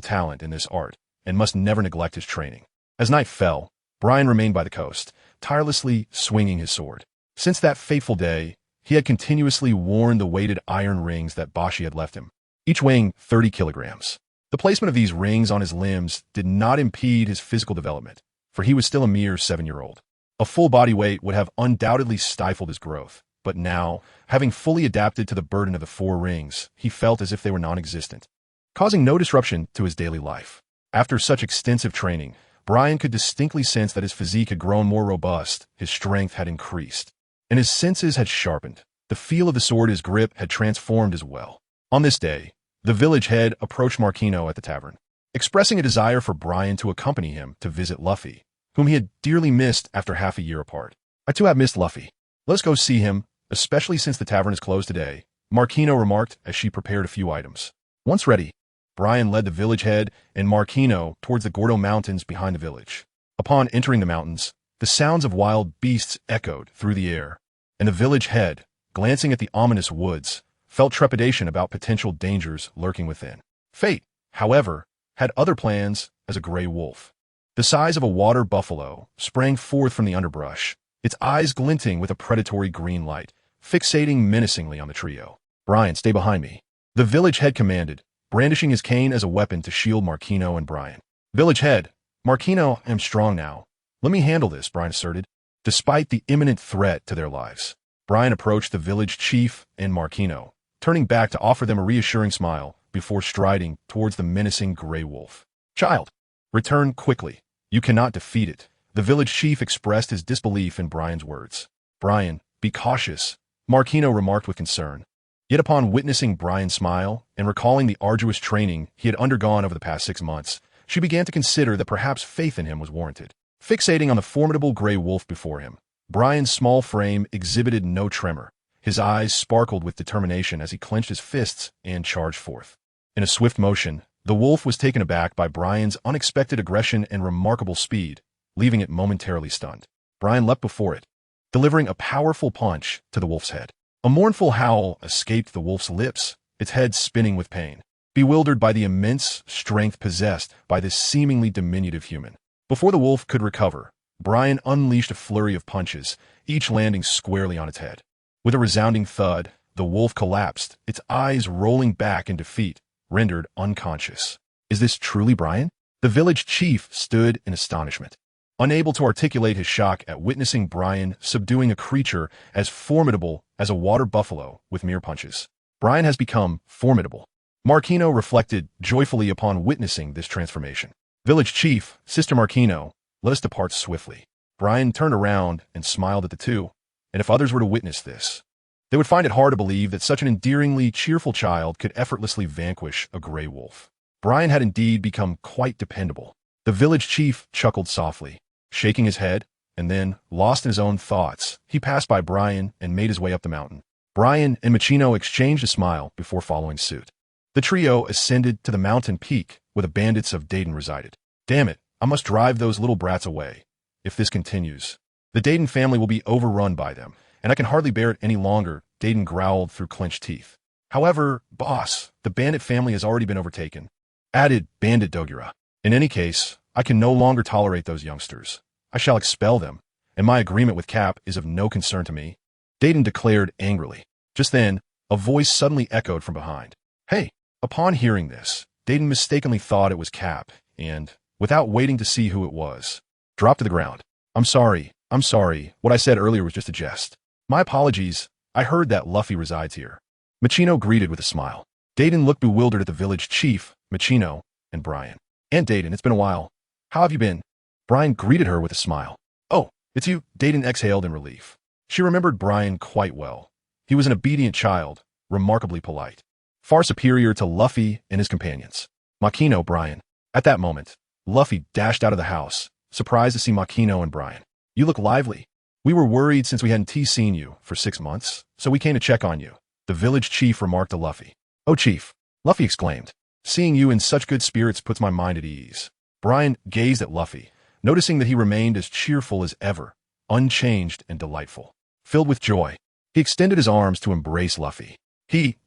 talent in this art and must never neglect his training. As night fell, Brian remained by the coast, tirelessly swinging his sword. Since that fateful day, he had continuously worn the weighted iron rings that Bashi had left him, each weighing 30 kilograms. The placement of these rings on his limbs did not impede his physical development, for he was still a mere 7-year-old. A full body weight would have undoubtedly stifled his growth, but now, having fully adapted to the burden of the 4 rings, he felt as if they were non-existent, causing no disruption to his daily life. After such extensive training, Brian could distinctly sense that his physique had grown more robust, his strength had increased, and his senses had sharpened. The feel of the sword, his grip, had transformed as well. On this day, the village head approached Marquino at the tavern, expressing a desire for Brian to accompany him to visit Luffy, whom he had dearly missed after half a year apart. I too have missed Luffy. Let's go see him, especially since the tavern is closed today, Marquino remarked as she prepared a few items. Once ready, Brian led the village head and Marquino towards the Gordo Mountains behind the village. Upon entering the mountains, the sounds of wild beasts echoed through the air, and the village head, glancing at the ominous woods, felt trepidation about potential dangers lurking within. Fate, however, had other plans as a gray wolf. The size of a water buffalo sprang forth from the underbrush, its eyes glinting with a predatory green light, fixating menacingly on the trio. Brian, stay behind me, the village head commanded, brandishing his cane as a weapon to shield Marquino and Brian. Village head, Marquino, I am strong now. Let me handle this, Brian asserted, despite the imminent threat to their lives. Brian approached the village chief and Marquino, turning back to offer them a reassuring smile before striding towards the menacing gray wolf. Child, return quickly. You cannot defeat it, The village chief expressed his disbelief in Brian's words. "Brian, be cautious," Marquino remarked with concern. Yet upon witnessing Brian's smile and recalling the arduous training he had undergone over the past 6 months, she began to consider that perhaps faith in him was warranted. Fixating on the formidable gray wolf before him, Brian's small frame exhibited no tremor. His eyes sparkled with determination as he clenched his fists and charged forth. In a swift motion, the wolf was taken aback by Brian's unexpected aggression and remarkable speed, leaving it momentarily stunned. Brian leapt before it, delivering a powerful punch to the wolf's head. A mournful howl escaped the wolf's lips, its head spinning with pain, bewildered by the immense strength possessed by this seemingly diminutive human. Before the wolf could recover, Brian unleashed a flurry of punches, each landing squarely on its head. With a resounding thud, the wolf collapsed, its eyes rolling back in defeat, rendered unconscious. "Is this truly Brian?" The village chief stood in astonishment, unable to articulate his shock at witnessing Brian subduing a creature as formidable as a water buffalo with mere punches. Brian has become formidable. Marquino reflected joyfully upon witnessing this transformation. "Village chief, Sister Marquino, let us depart swiftly." Brian turned around and smiled at the two, and if others were to witness this, they would find it hard to believe that such an endearingly cheerful child could effortlessly vanquish a gray wolf. Brian had indeed become quite dependable. The village chief chuckled softly, shaking his head, and then, lost in his own thoughts, he passed by Brian and made his way up the mountain. Brian and Machino exchanged a smile before following suit. The trio ascended to the mountain peak where the bandits of Dayton resided. "Damn it, I must drive those little brats away. If this continues, the Dayton family will be overrun by them, and I can hardly bear it any longer," Dayton growled through clenched teeth. "However, boss, the bandit family has already been overtaken," added Bandit Dogura. "In any case, I can no longer tolerate those youngsters. I shall expel them, and my agreement with Cap is of no concern to me," Dayton declared angrily. Just then, a voice suddenly echoed from behind. "Hey!" Upon hearing this, Dayton mistakenly thought it was Cap, and, without waiting to see who it was, dropped to the ground. I'm sorry. What I said earlier was just a jest. My apologies. I heard that Luffy resides here." Machino greeted with a smile. Dayton looked bewildered at the village chief, Machino, and Brian. "Aunt Dayton, it's been a while. How have you been?" Brian greeted her with a smile. "Oh, it's you," Dayton exhaled in relief. She remembered Brian quite well. He was an obedient child, remarkably polite, far superior to Luffy and his companions. "Machino, Brian." At that moment, Luffy dashed out of the house, surprised to see Machino and Brian. "You look lively. We were worried since we hadn't seen you for 6 months, so we came to check on you," the village chief remarked to Luffy. "Oh, chief," Luffy exclaimed. "Seeing you in such good spirits puts my mind at ease." Brian gazed at Luffy, noticing that he remained as cheerful as ever, unchanged and delightful. Filled with joy, he extended his arms to embrace Luffy.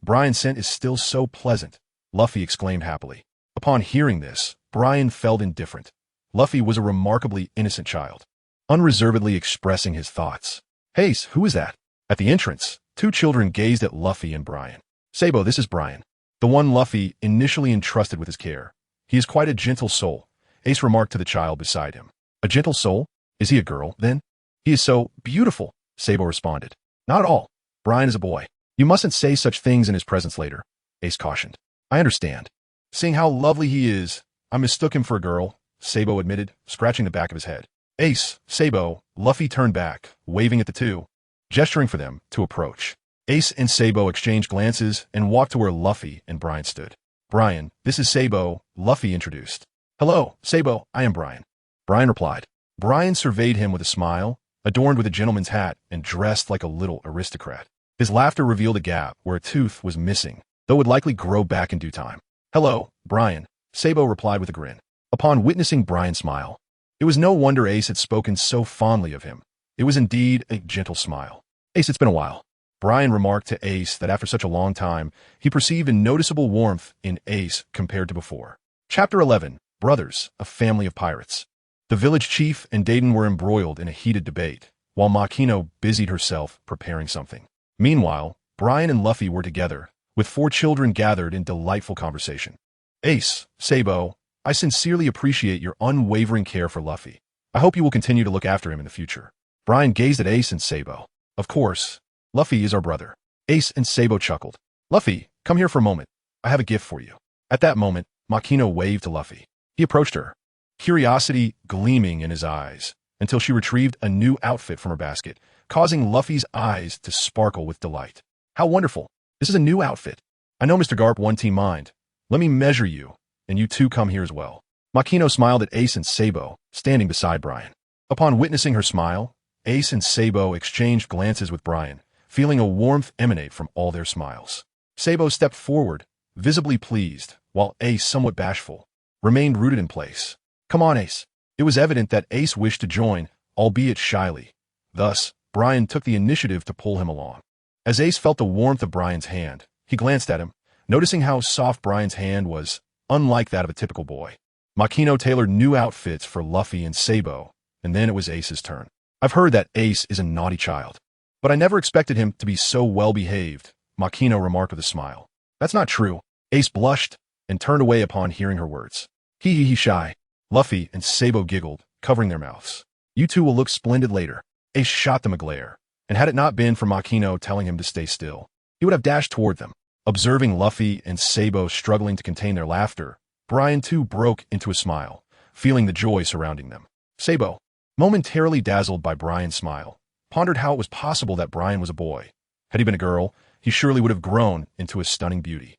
Brian's scent is still so pleasant," Luffy exclaimed happily. Upon hearing this, Brian felt indifferent. Luffy was a remarkably innocent child, unreservedly expressing his thoughts. "Hey, who is that?" At the entrance, 2 children gazed at Luffy and Brian. "Sabo, this is Brian, the one Luffy initially entrusted with his care. He is quite a gentle soul," Ace remarked to the child beside him. "A gentle soul? Is he a girl, then?" "He is so beautiful," Sabo responded. "Not at all. Brian is a boy. You mustn't say such things in his presence later," Ace cautioned. "I understand. Seeing how lovely he is, I mistook him for a girl," Sabo admitted, scratching the back of his head. "Ace, Sabo," Luffy turned back, waving at the two, gesturing for them to approach. Ace and Sabo exchanged glances and walked to where Luffy and Brian stood. "Brian, this is Sabo," Luffy introduced. "Hello, Sabo, I am Brian," Brian replied. Brian surveyed him with a smile, adorned with a gentleman's hat and dressed like a little aristocrat. His laughter revealed a gap where a tooth was missing, though it would likely grow back in due time. "Hello, Brian," Sabo replied with a grin. Upon witnessing Brian's smile, it was no wonder Ace had spoken so fondly of him. It was indeed a gentle smile. "Ace, it's been a while." Brian remarked to Ace that after such a long time, he perceived a noticeable warmth in Ace compared to before. Chapter 11, Brothers, a Family of Pirates. The village chief and Dayton were embroiled in a heated debate, while Makino busied herself preparing something. Meanwhile, Brian and Luffy were together, with 4 children gathered in delightful conversation. "Ace, Sabo, I sincerely appreciate your unwavering care for Luffy. I hope you will continue to look after him in the future." Brian gazed at Ace and Sabo. "Of course. Luffy is our brother." Ace and Sabo chuckled. "Luffy, come here for a moment. I have a gift for you." At that moment, Makino waved to Luffy. He approached her, curiosity gleaming in his eyes, until she retrieved a new outfit from her basket, causing Luffy's eyes to sparkle with delight. How wonderful! This is a new outfit. I know Mr. Garp won't mind. Let me measure you, and you two come here as well. Makino smiled at Ace and Sabo, standing beside Brian. Upon witnessing her smile, Ace and Sabo exchanged glances with Brian, feeling a warmth emanate from all their smiles. Sabo stepped forward, visibly pleased, while Ace, somewhat bashful, remained rooted in place. Come on, Ace. It was evident that Ace wished to join, albeit shyly. Thus, Brian took the initiative to pull him along. As Ace felt the warmth of Brian's hand, he glanced at him, noticing how soft Brian's hand was, unlike that of a typical boy. Makino tailored new outfits for Luffy and Sabo, and then it was Ace's turn. I've heard that Ace is a naughty child, but I never expected him to be so well-behaved, Makino remarked with a smile. That's not true. Ace blushed and turned away upon hearing her words. He shy. Luffy and Sabo giggled, covering their mouths. You two will look splendid later. Ace shot them a glare, and had it not been for Makino telling him to stay still, he would have dashed toward them. Observing Luffy and Sabo struggling to contain their laughter, Brian too broke into a smile, feeling the joy surrounding them. Sabo, momentarily dazzled by Brian's smile, pondered how it was possible that Brian was a boy. Had he been a girl, he surely would have grown into a stunning beauty.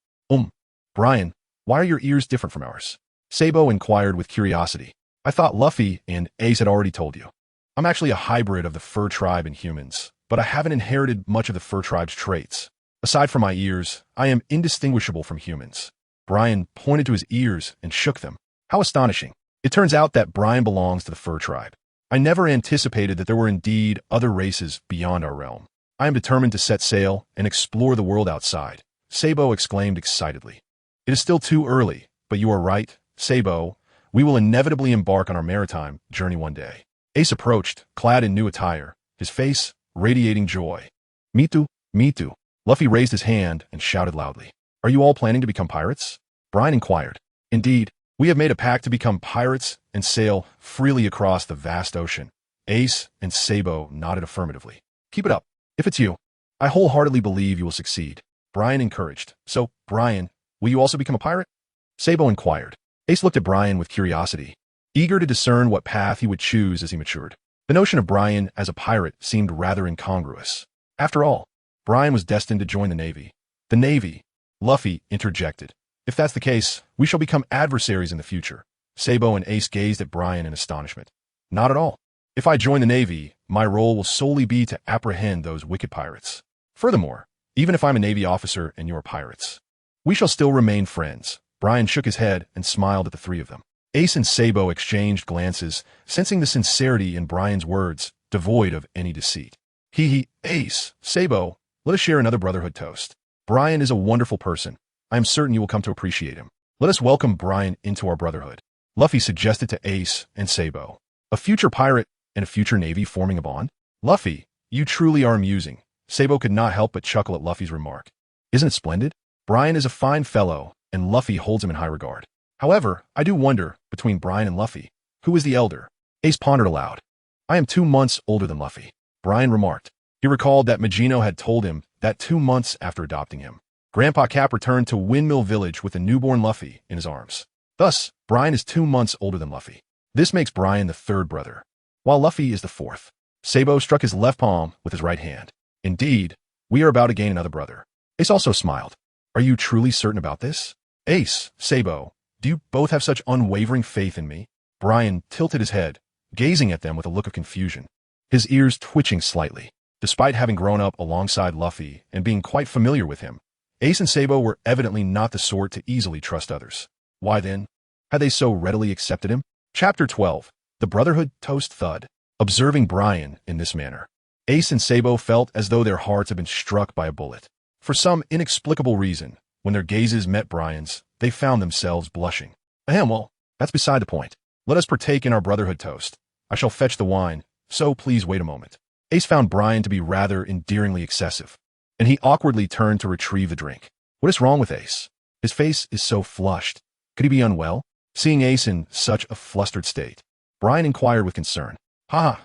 Brian, why are your ears different from ours? Sabo inquired with curiosity. I thought Luffy and Ace had already told you. I'm actually a hybrid of the fur tribe and humans, but I haven't inherited much of the fur tribe's traits. Aside from my ears, I am indistinguishable from humans. Brian pointed to his ears and shook them. How astonishing. It turns out that Brian belongs to the fur tribe. I never anticipated that there were indeed other races beyond our realm. I am determined to set sail and explore the world outside, Sabo exclaimed excitedly. It is still too early, but you are right, Sabo. We will inevitably embark on our maritime journey one day. Ace approached, clad in new attire, his face radiating joy. Me too, me too. Luffy raised his hand and shouted loudly. Are you all planning to become pirates? Brian inquired. Indeed, we have made a pact to become pirates and sail freely across the vast ocean. Ace and Sabo nodded affirmatively. Keep it up. If it's you, I wholeheartedly believe you will succeed. Brian encouraged. So, Brian, will you also become a pirate? Sabo inquired. Ace looked at Brian with curiosity, eager to discern what path he would choose as he matured. The notion of Brian as a pirate seemed rather incongruous. After all, Brian was destined to join the Navy. The Navy, Luffy interjected. If that's the case, we shall become adversaries in the future. Sabo and Ace gazed at Brian in astonishment. Not at all. If I join the Navy, my role will solely be to apprehend those wicked pirates. Furthermore, even if I'm a Navy officer and you're pirates, we shall still remain friends. Brian shook his head and smiled at the three of them. Ace and Sabo exchanged glances, sensing the sincerity in Brian's words, devoid of any deceit. Ace, Sabo, let us share another brotherhood toast. Brian is a wonderful person. I am certain you will come to appreciate him. Let us welcome Brian into our brotherhood. Luffy suggested to Ace and Sabo. A future pirate and a future Navy forming a bond? Luffy, you truly are amusing. Sabo could not help but chuckle at Luffy's remark. Isn't it splendid? Brian is a fine fellow, and Luffy holds him in high regard. However, I do wonder, between Brian and Luffy, who is the elder? Ace pondered aloud. I am 2 months older than Luffy, Brian remarked. He recalled that Magino had told him that 2 months after adopting him, Grandpa Cap returned to Windmill Village with a newborn Luffy in his arms. Thus, Brian is 2 months older than Luffy. This makes Brian the third brother, while Luffy is the fourth. Sabo struck his left palm with his right hand. Indeed, we are about to gain another brother. Ace also smiled. Are you truly certain about this? Ace, Sabo, do you both have such unwavering faith in me? Brian tilted his head, gazing at them with a look of confusion, his ears twitching slightly. Despite having grown up alongside Luffy and being quite familiar with him, Ace and Sabo were evidently not the sort to easily trust others. Why then had they so readily accepted him? Chapter 12. The Brotherhood Toast Thud. Observing Brian in this manner, Ace and Sabo felt as though their hearts had been struck by a bullet. For some inexplicable reason, when their gazes met Brian's, they found themselves blushing. Well, that's beside the point. Let us partake in our brotherhood toast. I shall fetch the wine, so please wait a moment. Ace found Brian to be rather endearingly excessive, and he awkwardly turned to retrieve the drink. What is wrong with Ace? His face is so flushed. Could he be unwell? Seeing Ace in such a flustered state, Brian inquired with concern.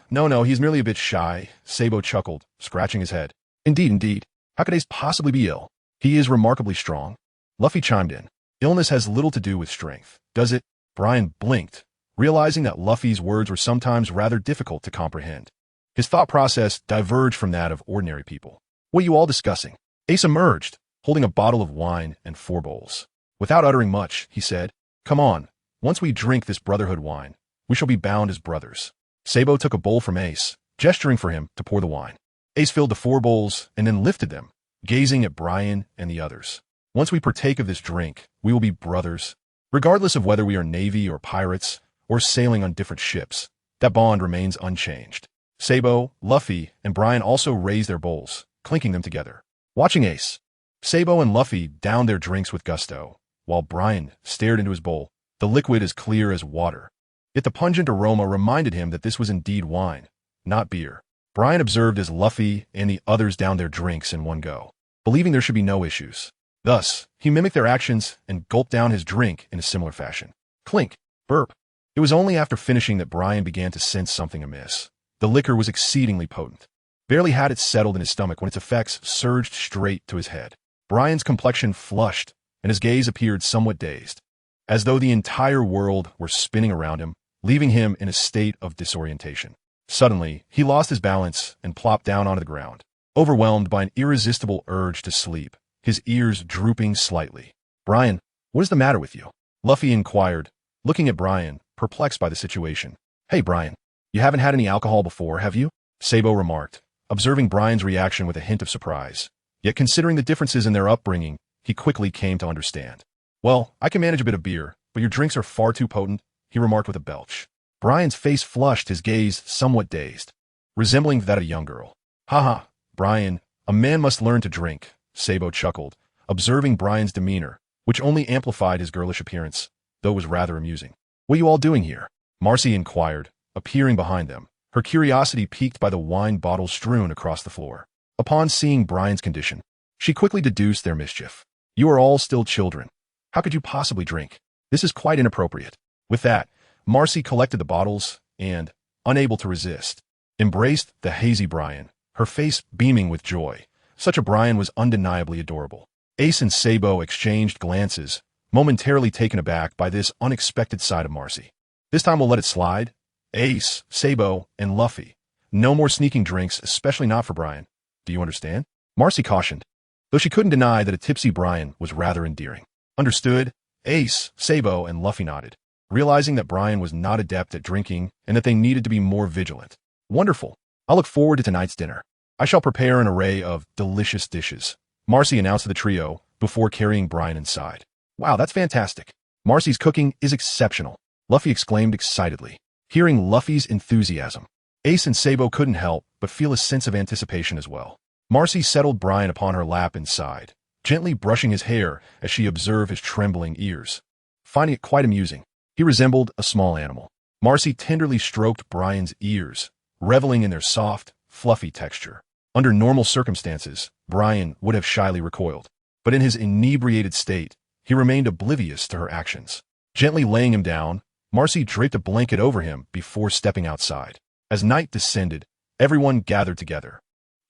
No, he's merely a bit shy, Sabo chuckled, scratching his head. Indeed. How could Ace possibly be ill? He is remarkably strong. Luffy chimed in. Illness has little to do with strength, does it? Brian blinked, realizing that Luffy's words were sometimes rather difficult to comprehend. His thought process diverged from that of ordinary people. "What are you all discussing?" Ace emerged, holding a bottle of wine and 4 bowls. Without uttering much, he said, "Come on, once we drink this brotherhood wine, we shall be bound as brothers." Sabo took a bowl from Ace, gesturing for him to pour the wine. Ace filled the 4 bowls and then lifted them, gazing at Brian and the others. "Once we partake of this drink, we will be brothers. Regardless of whether we are Navy or pirates or sailing on different ships, that bond remains unchanged." Sabo, Luffy, and Brian also raised their bowls, clinking them together. Watching Ace, Sabo and Luffy downed their drinks with gusto, while Brian stared into his bowl, the liquid as clear as water. Yet the pungent aroma reminded him that this was indeed wine, not beer. Brian observed as Luffy and the others downed their drinks in one go, believing there should be no issues. Thus, he mimicked their actions and gulped down his drink in a similar fashion. Clink, burp. It was only after finishing that Brian began to sense something amiss. The liquor was exceedingly potent. Barely had it settled in his stomach when its effects surged straight to his head. Brian's complexion flushed, and his gaze appeared somewhat dazed, as though the entire world were spinning around him, leaving him in a state of disorientation. Suddenly, he lost his balance and plopped down onto the ground, overwhelmed by an irresistible urge to sleep, his ears drooping slightly. "Brian, what is the matter with you?" Luffy inquired, looking at Brian, perplexed by the situation. "Hey, Brian, you haven't had any alcohol before, have you?" Sabo remarked, observing Brian's reaction with a hint of surprise. Yet considering the differences in their upbringing, he quickly came to understand. "Well, I can manage a bit of beer, but your drinks are far too potent," he remarked with a belch. Brian's face flushed, his gaze somewhat dazed, resembling that of a young girl. "Haha, Brian, a man must learn to drink," Sabo chuckled, observing Brian's demeanor, which only amplified his girlish appearance, though it was rather amusing. "What are you all doing here?" Marcy inquired, appearing behind them, her curiosity piqued by the wine bottles strewn across the floor. Upon seeing Brian's condition, she quickly deduced their mischief. "You are all still children. How could you possibly drink? This is quite inappropriate." With that, Marcy collected the bottles and, unable to resist, embraced the hazy Brian, her face beaming with joy. Such a Brian was undeniably adorable. Ace and Sabo exchanged glances, momentarily taken aback by this unexpected side of Marcy. "This time we'll let it slide. Ace, Sabo, and Luffy. No more sneaking drinks, especially not for Brian. Do you understand?" Marcy cautioned, though she couldn't deny that a tipsy Brian was rather endearing. "Understood." Ace, Sabo, and Luffy nodded, realizing that Brian was not adept at drinking and that they needed to be more vigilant. "Wonderful. I'll look forward to tonight's dinner. I shall prepare an array of delicious dishes," Marcy announced to the trio before carrying Brian inside. "Wow, that's fantastic. Marcy's cooking is exceptional," Luffy exclaimed excitedly. Hearing Luffy's enthusiasm, Ace and Sabo couldn't help but feel a sense of anticipation as well. Marcy settled Brian upon her lap inside, gently brushing his hair as she observed his trembling ears. Finding it quite amusing, he resembled a small animal. Marcy tenderly stroked Brian's ears, reveling in their soft, fluffy texture. Under normal circumstances, Brian would have shyly recoiled, but in his inebriated state, he remained oblivious to her actions. Gently laying him down, Marcy draped a blanket over him before stepping outside. As night descended, everyone gathered together.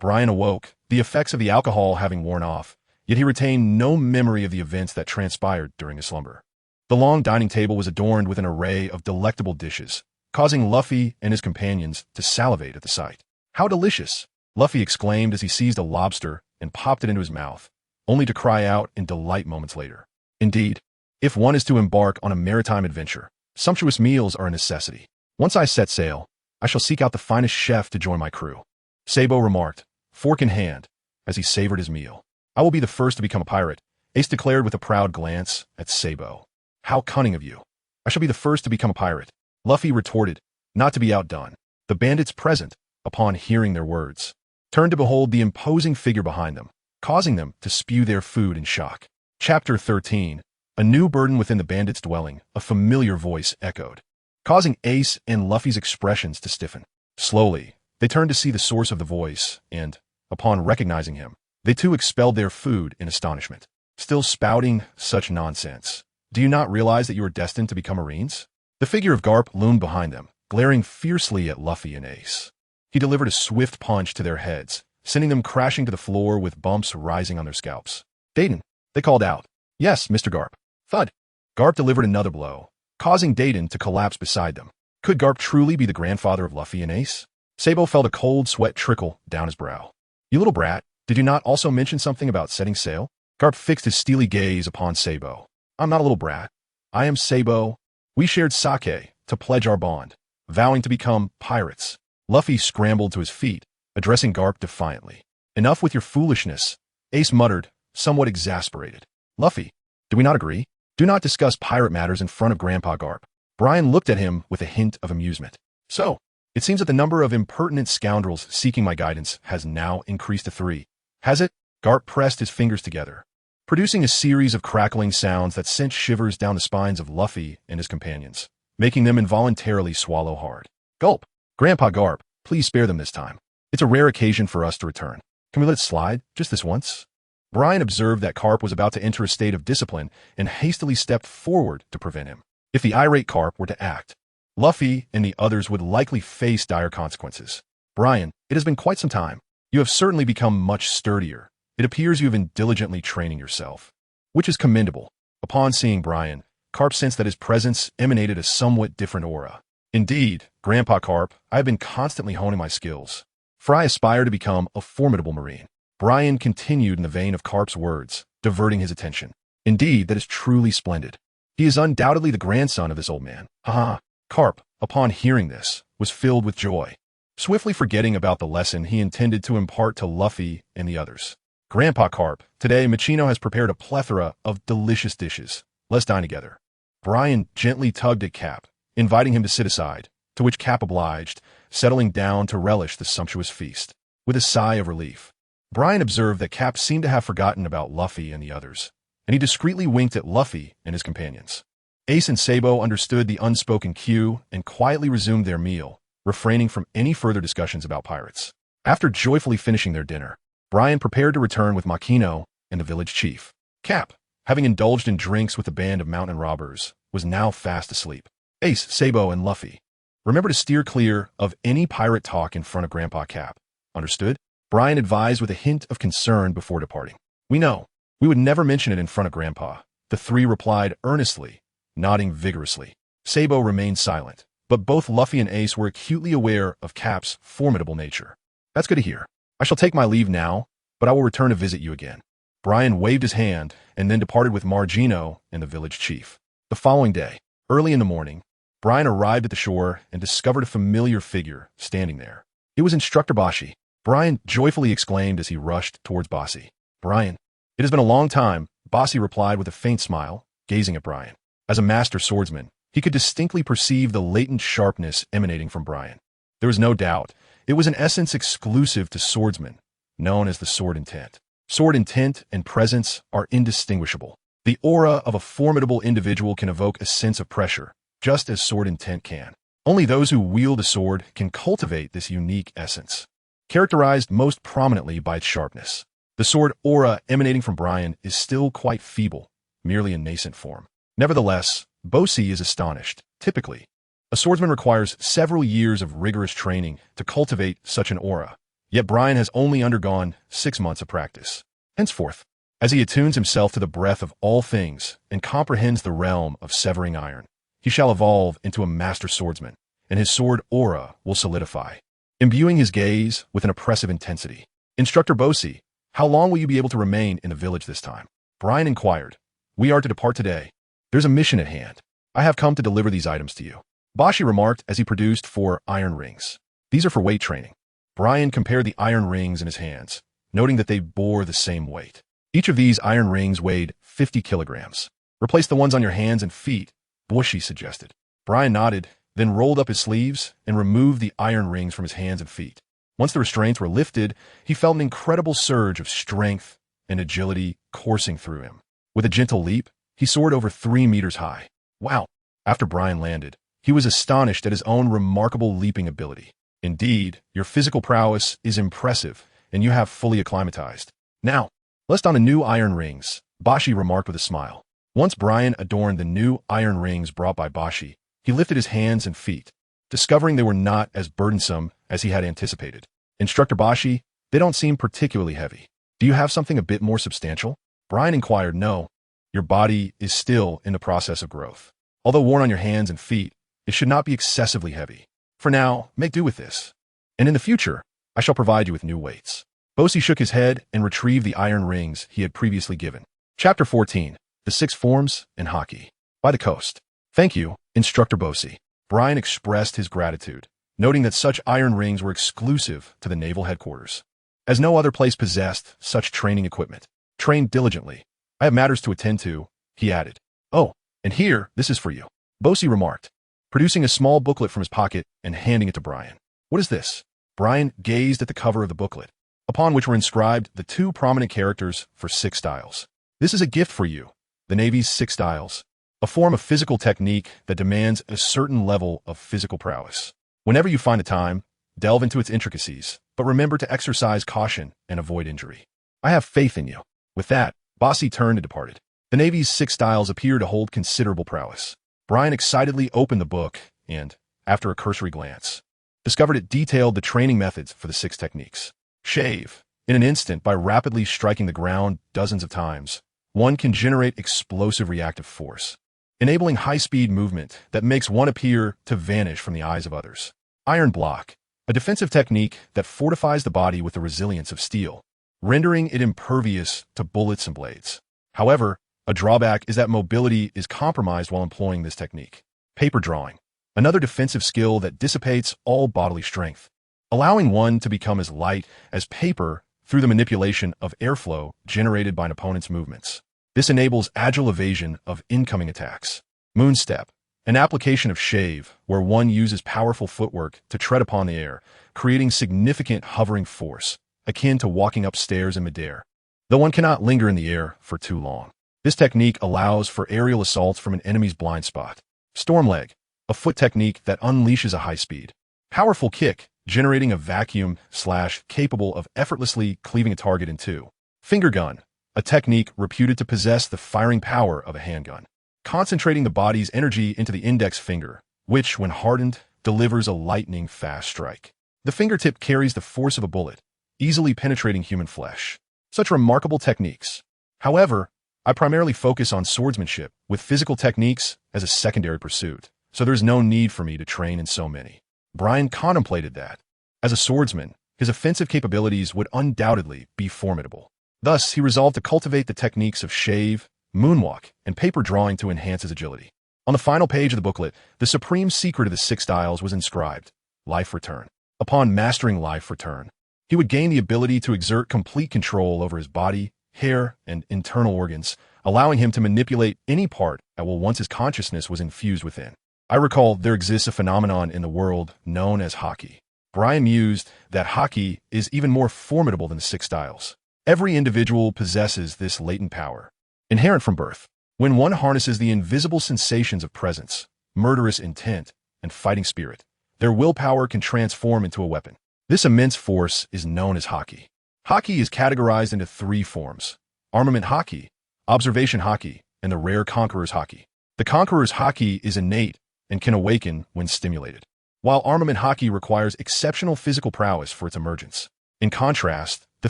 Brian awoke, the effects of the alcohol having worn off, yet he retained no memory of the events that transpired during his slumber. The long dining table was adorned with an array of delectable dishes, causing Luffy and his companions to salivate at the sight. "How delicious!" Luffy exclaimed as he seized a lobster and popped it into his mouth, only to cry out in delight moments later. Indeed, if one is to embark on a maritime adventure, sumptuous meals are a necessity. "Once I set sail, I shall seek out the finest chef to join my crew," Sabo remarked, fork in hand, as he savored his meal. "I will be the first to become a pirate," Ace declared with a proud glance at Sabo. "How cunning of you. I shall be the first to become a pirate," Luffy retorted, not to be outdone. The bandits present, upon hearing their words, turned to behold the imposing figure behind them, causing them to spew their food in shock. Chapter 13. A new burden within the bandits' dwelling, a familiar voice echoed, causing Ace and Luffy's expressions to stiffen. Slowly, they turned to see the source of the voice, and, upon recognizing him, they too expelled their food in astonishment. "Still spouting such nonsense. Do you not realize that you are destined to become Marines?" The figure of Garp loomed behind them, glaring fiercely at Luffy and Ace. He delivered a swift punch to their heads, sending them crashing to the floor with bumps rising on their scalps. "Dayton," they called out. "Yes, Mr. Garp." Thud. Garp delivered another blow, causing Dayton to collapse beside them. Could Garp truly be the grandfather of Luffy and Ace? Sabo felt a cold sweat trickle down his brow. You little brat, did you not also mention something about setting sail? Garp fixed his steely gaze upon Sabo. I'm not a little brat. I am Sabo. We shared sake to pledge our bond, vowing to become pirates. Luffy scrambled to his feet, addressing Garp defiantly. Enough with your foolishness, Ace muttered, somewhat exasperated. Luffy, do we not agree? Do not discuss pirate matters in front of Grandpa Garp. Brian looked at him with a hint of amusement. So, it seems that the number of impertinent scoundrels seeking my guidance has now increased to 3. Has it? Garp pressed his fingers together, producing a series of crackling sounds that sent shivers down the spines of Luffy and his companions, making them involuntarily swallow hard. Gulp. Grandpa Garp, please spare them this time. It's a rare occasion for us to return. Can we let it slide, just this once? Brian observed that Garp was about to enter a state of discipline and hastily stepped forward to prevent him. If the irate Garp were to act, Luffy and the others would likely face dire consequences. Brian, it has been quite some time. You have certainly become much sturdier. It appears you have been diligently training yourself, which is commendable. Upon seeing Brian, Garp sensed that his presence emanated a somewhat different aura. Indeed, Grandpa Garp, I have been constantly honing my skills, for I aspire to become a formidable marine. Brian continued in the vein of Garp's words, diverting his attention. Indeed, that is truly splendid. He is undoubtedly the grandson of this old man. Ha! Garp, upon hearing this, was filled with joy, swiftly forgetting about the lesson he intended to impart to Luffy and the others. Grandpa Garp, today Machino has prepared a plethora of delicious dishes. Let's dine together. Brian gently tugged at Cap, inviting him to sit aside, to which Cap obliged, settling down to relish the sumptuous feast. With a sigh of relief, Brian observed that Cap seemed to have forgotten about Luffy and the others, and he discreetly winked at Luffy and his companions. Ace and Sabo understood the unspoken cue and quietly resumed their meal, refraining from any further discussions about pirates. After joyfully finishing their dinner, Brian prepared to return with Makino and the village chief. Cap, having indulged in drinks with the band of mountain robbers, was now fast asleep. Ace, Sabo, and Luffy, remember to steer clear of any pirate talk in front of Grandpa Cap. Understood? Brian advised with a hint of concern before departing. We know. We would never mention it in front of Grandpa. The 3 replied earnestly, nodding vigorously. Sabo remained silent, but both Luffy and Ace were acutely aware of Cap's formidable nature. That's good to hear. I shall take my leave now, but I will return to visit you again. Brian waved his hand and then departed with Margino and the village chief. The following day, early in the morning, Brian arrived at the shore and discovered a familiar figure standing there. It was Instructor Bashi. Brian joyfully exclaimed as he rushed towards Bassi. Brian, it has been a long time, Bassi replied with a faint smile, gazing at Brian. As a master swordsman, he could distinctly perceive the latent sharpness emanating from Brian. There was no doubt, it was an essence exclusive to swordsmen, known as the sword intent. Sword intent and presence are indistinguishable. The aura of a formidable individual can evoke a sense of pressure, just as sword intent can. Only those who wield a sword can cultivate this unique essence, characterized most prominently by its sharpness. The sword aura emanating from Brian is still quite feeble, merely in nascent form. Nevertheless, Bosi is astonished. Typically, a swordsman requires several years of rigorous training to cultivate such an aura, yet Brian has only undergone 6 months of practice. Henceforth, as he attunes himself to the breath of all things and comprehends the realm of severing iron, he shall evolve into a master swordsman, and his sword aura will solidify, imbuing his gaze with an oppressive intensity. Instructor Bosi, how long will you be able to remain in the village this time? Brian inquired. We are to depart today. There's a mission at hand. I have come to deliver these items to you. Bashi remarked as he produced 4 iron rings. These are for weight training. Brian compared the iron rings in his hands, noting that they bore the same weight. Each of these iron rings weighed 50 kilograms. Replace the ones on your hands and feet, Bashi suggested. Brian nodded, then rolled up his sleeves and removed the iron rings from his hands and feet. Once the restraints were lifted, he felt an incredible surge of strength and agility coursing through him. With a gentle leap, he soared over 3 meters high. Wow! After Brian landed, he was astonished at his own remarkable leaping ability. Indeed, your physical prowess is impressive, and you have fully acclimatized. Now, let's don the new iron rings, Bashi remarked with a smile. Once Brian adorned the new iron rings brought by Bashi, he lifted his hands and feet, discovering they were not as burdensome as he had anticipated. Instructor Bashi, they don't seem particularly heavy. Do you have something a bit more substantial? Brian inquired. No. Your body is still in the process of growth. Although worn on your hands and feet, it should not be excessively heavy. For now, make do with this. And in the future, I shall provide you with new weights. Bosi shook his head and retrieved the iron rings he had previously given. Chapter 14. The Six Forms in Hockey. By the coast. Thank you, Instructor Bosi. Brian expressed his gratitude, noting that such iron rings were exclusive to the naval headquarters, as no other place possessed such training equipment. Train diligently. I have matters to attend to, he added. Oh, and here, this is for you, Bosi remarked, producing a small booklet from his pocket and handing it to Brian. What is this? Brian gazed at the cover of the booklet, upon which were inscribed the two prominent characters for 6 styles. This is a gift for you, the Navy's 6 styles, a form of physical technique that demands a certain level of physical prowess. Whenever you find the time, delve into its intricacies, but remember to exercise caution and avoid injury. I have faith in you. With that, Bosi turned and departed. The Navy's 6 styles appear to hold considerable prowess. Brian excitedly opened the book and, after a cursory glance, discovered it detailed the training methods for the 6 techniques. Shave. In an instant, by rapidly striking the ground dozens of times, one can generate explosive reactive force, enabling high-speed movement that makes one appear to vanish from the eyes of others. Iron block, a defensive technique that fortifies the body with the resilience of steel, rendering it impervious to bullets and blades. However, a drawback is that mobility is compromised while employing this technique. Paper drawing, another defensive skill that dissipates all bodily strength, allowing one to become as light as paper through the manipulation of airflow generated by an opponent's movements. This enables agile evasion of incoming attacks. Moonstep, an application of shave where one uses powerful footwork to tread upon the air, creating significant hovering force, akin to walking upstairs in midair, though one cannot linger in the air for too long. This technique allows for aerial assaults from an enemy's blind spot. Storm leg, a foot technique that unleashes a high speed, powerful kick, generating a vacuum slash capable of effortlessly cleaving a target in two. Finger gun, a technique reputed to possess the firing power of a handgun, concentrating the body's energy into the index finger, which, when hardened, delivers a lightning-fast strike. The fingertip carries the force of a bullet, easily penetrating human flesh. Such remarkable techniques. However, I primarily focus on swordsmanship, with physical techniques as a secondary pursuit, so there's no need for me to train in so many. Brian contemplated that, as a swordsman, his offensive capabilities would undoubtedly be formidable. Thus, he resolved to cultivate the techniques of shave, moonwalk, and paper drawing to enhance his agility. On the final page of the booklet, the supreme secret of the 6 styles was inscribed: Life Return. Upon mastering Life Return, he would gain the ability to exert complete control over his body, hair, and internal organs, allowing him to manipulate any part that will once his consciousness was infused within. I recall there exists a phenomenon in the world known as hockey. Brian mused that hockey is even more formidable than the 6 styles. Every individual possesses this latent power, inherent from birth. When one harnesses the invisible sensations of presence, murderous intent, and fighting spirit, their willpower can transform into a weapon. This immense force is known as hockey. Hockey is categorized into 3 forms: armament hockey, observation hockey, and the rare conqueror's hockey. The conqueror's hockey is innate and can awaken when stimulated, while armament hockey requires exceptional physical prowess for its emergence. In contrast, the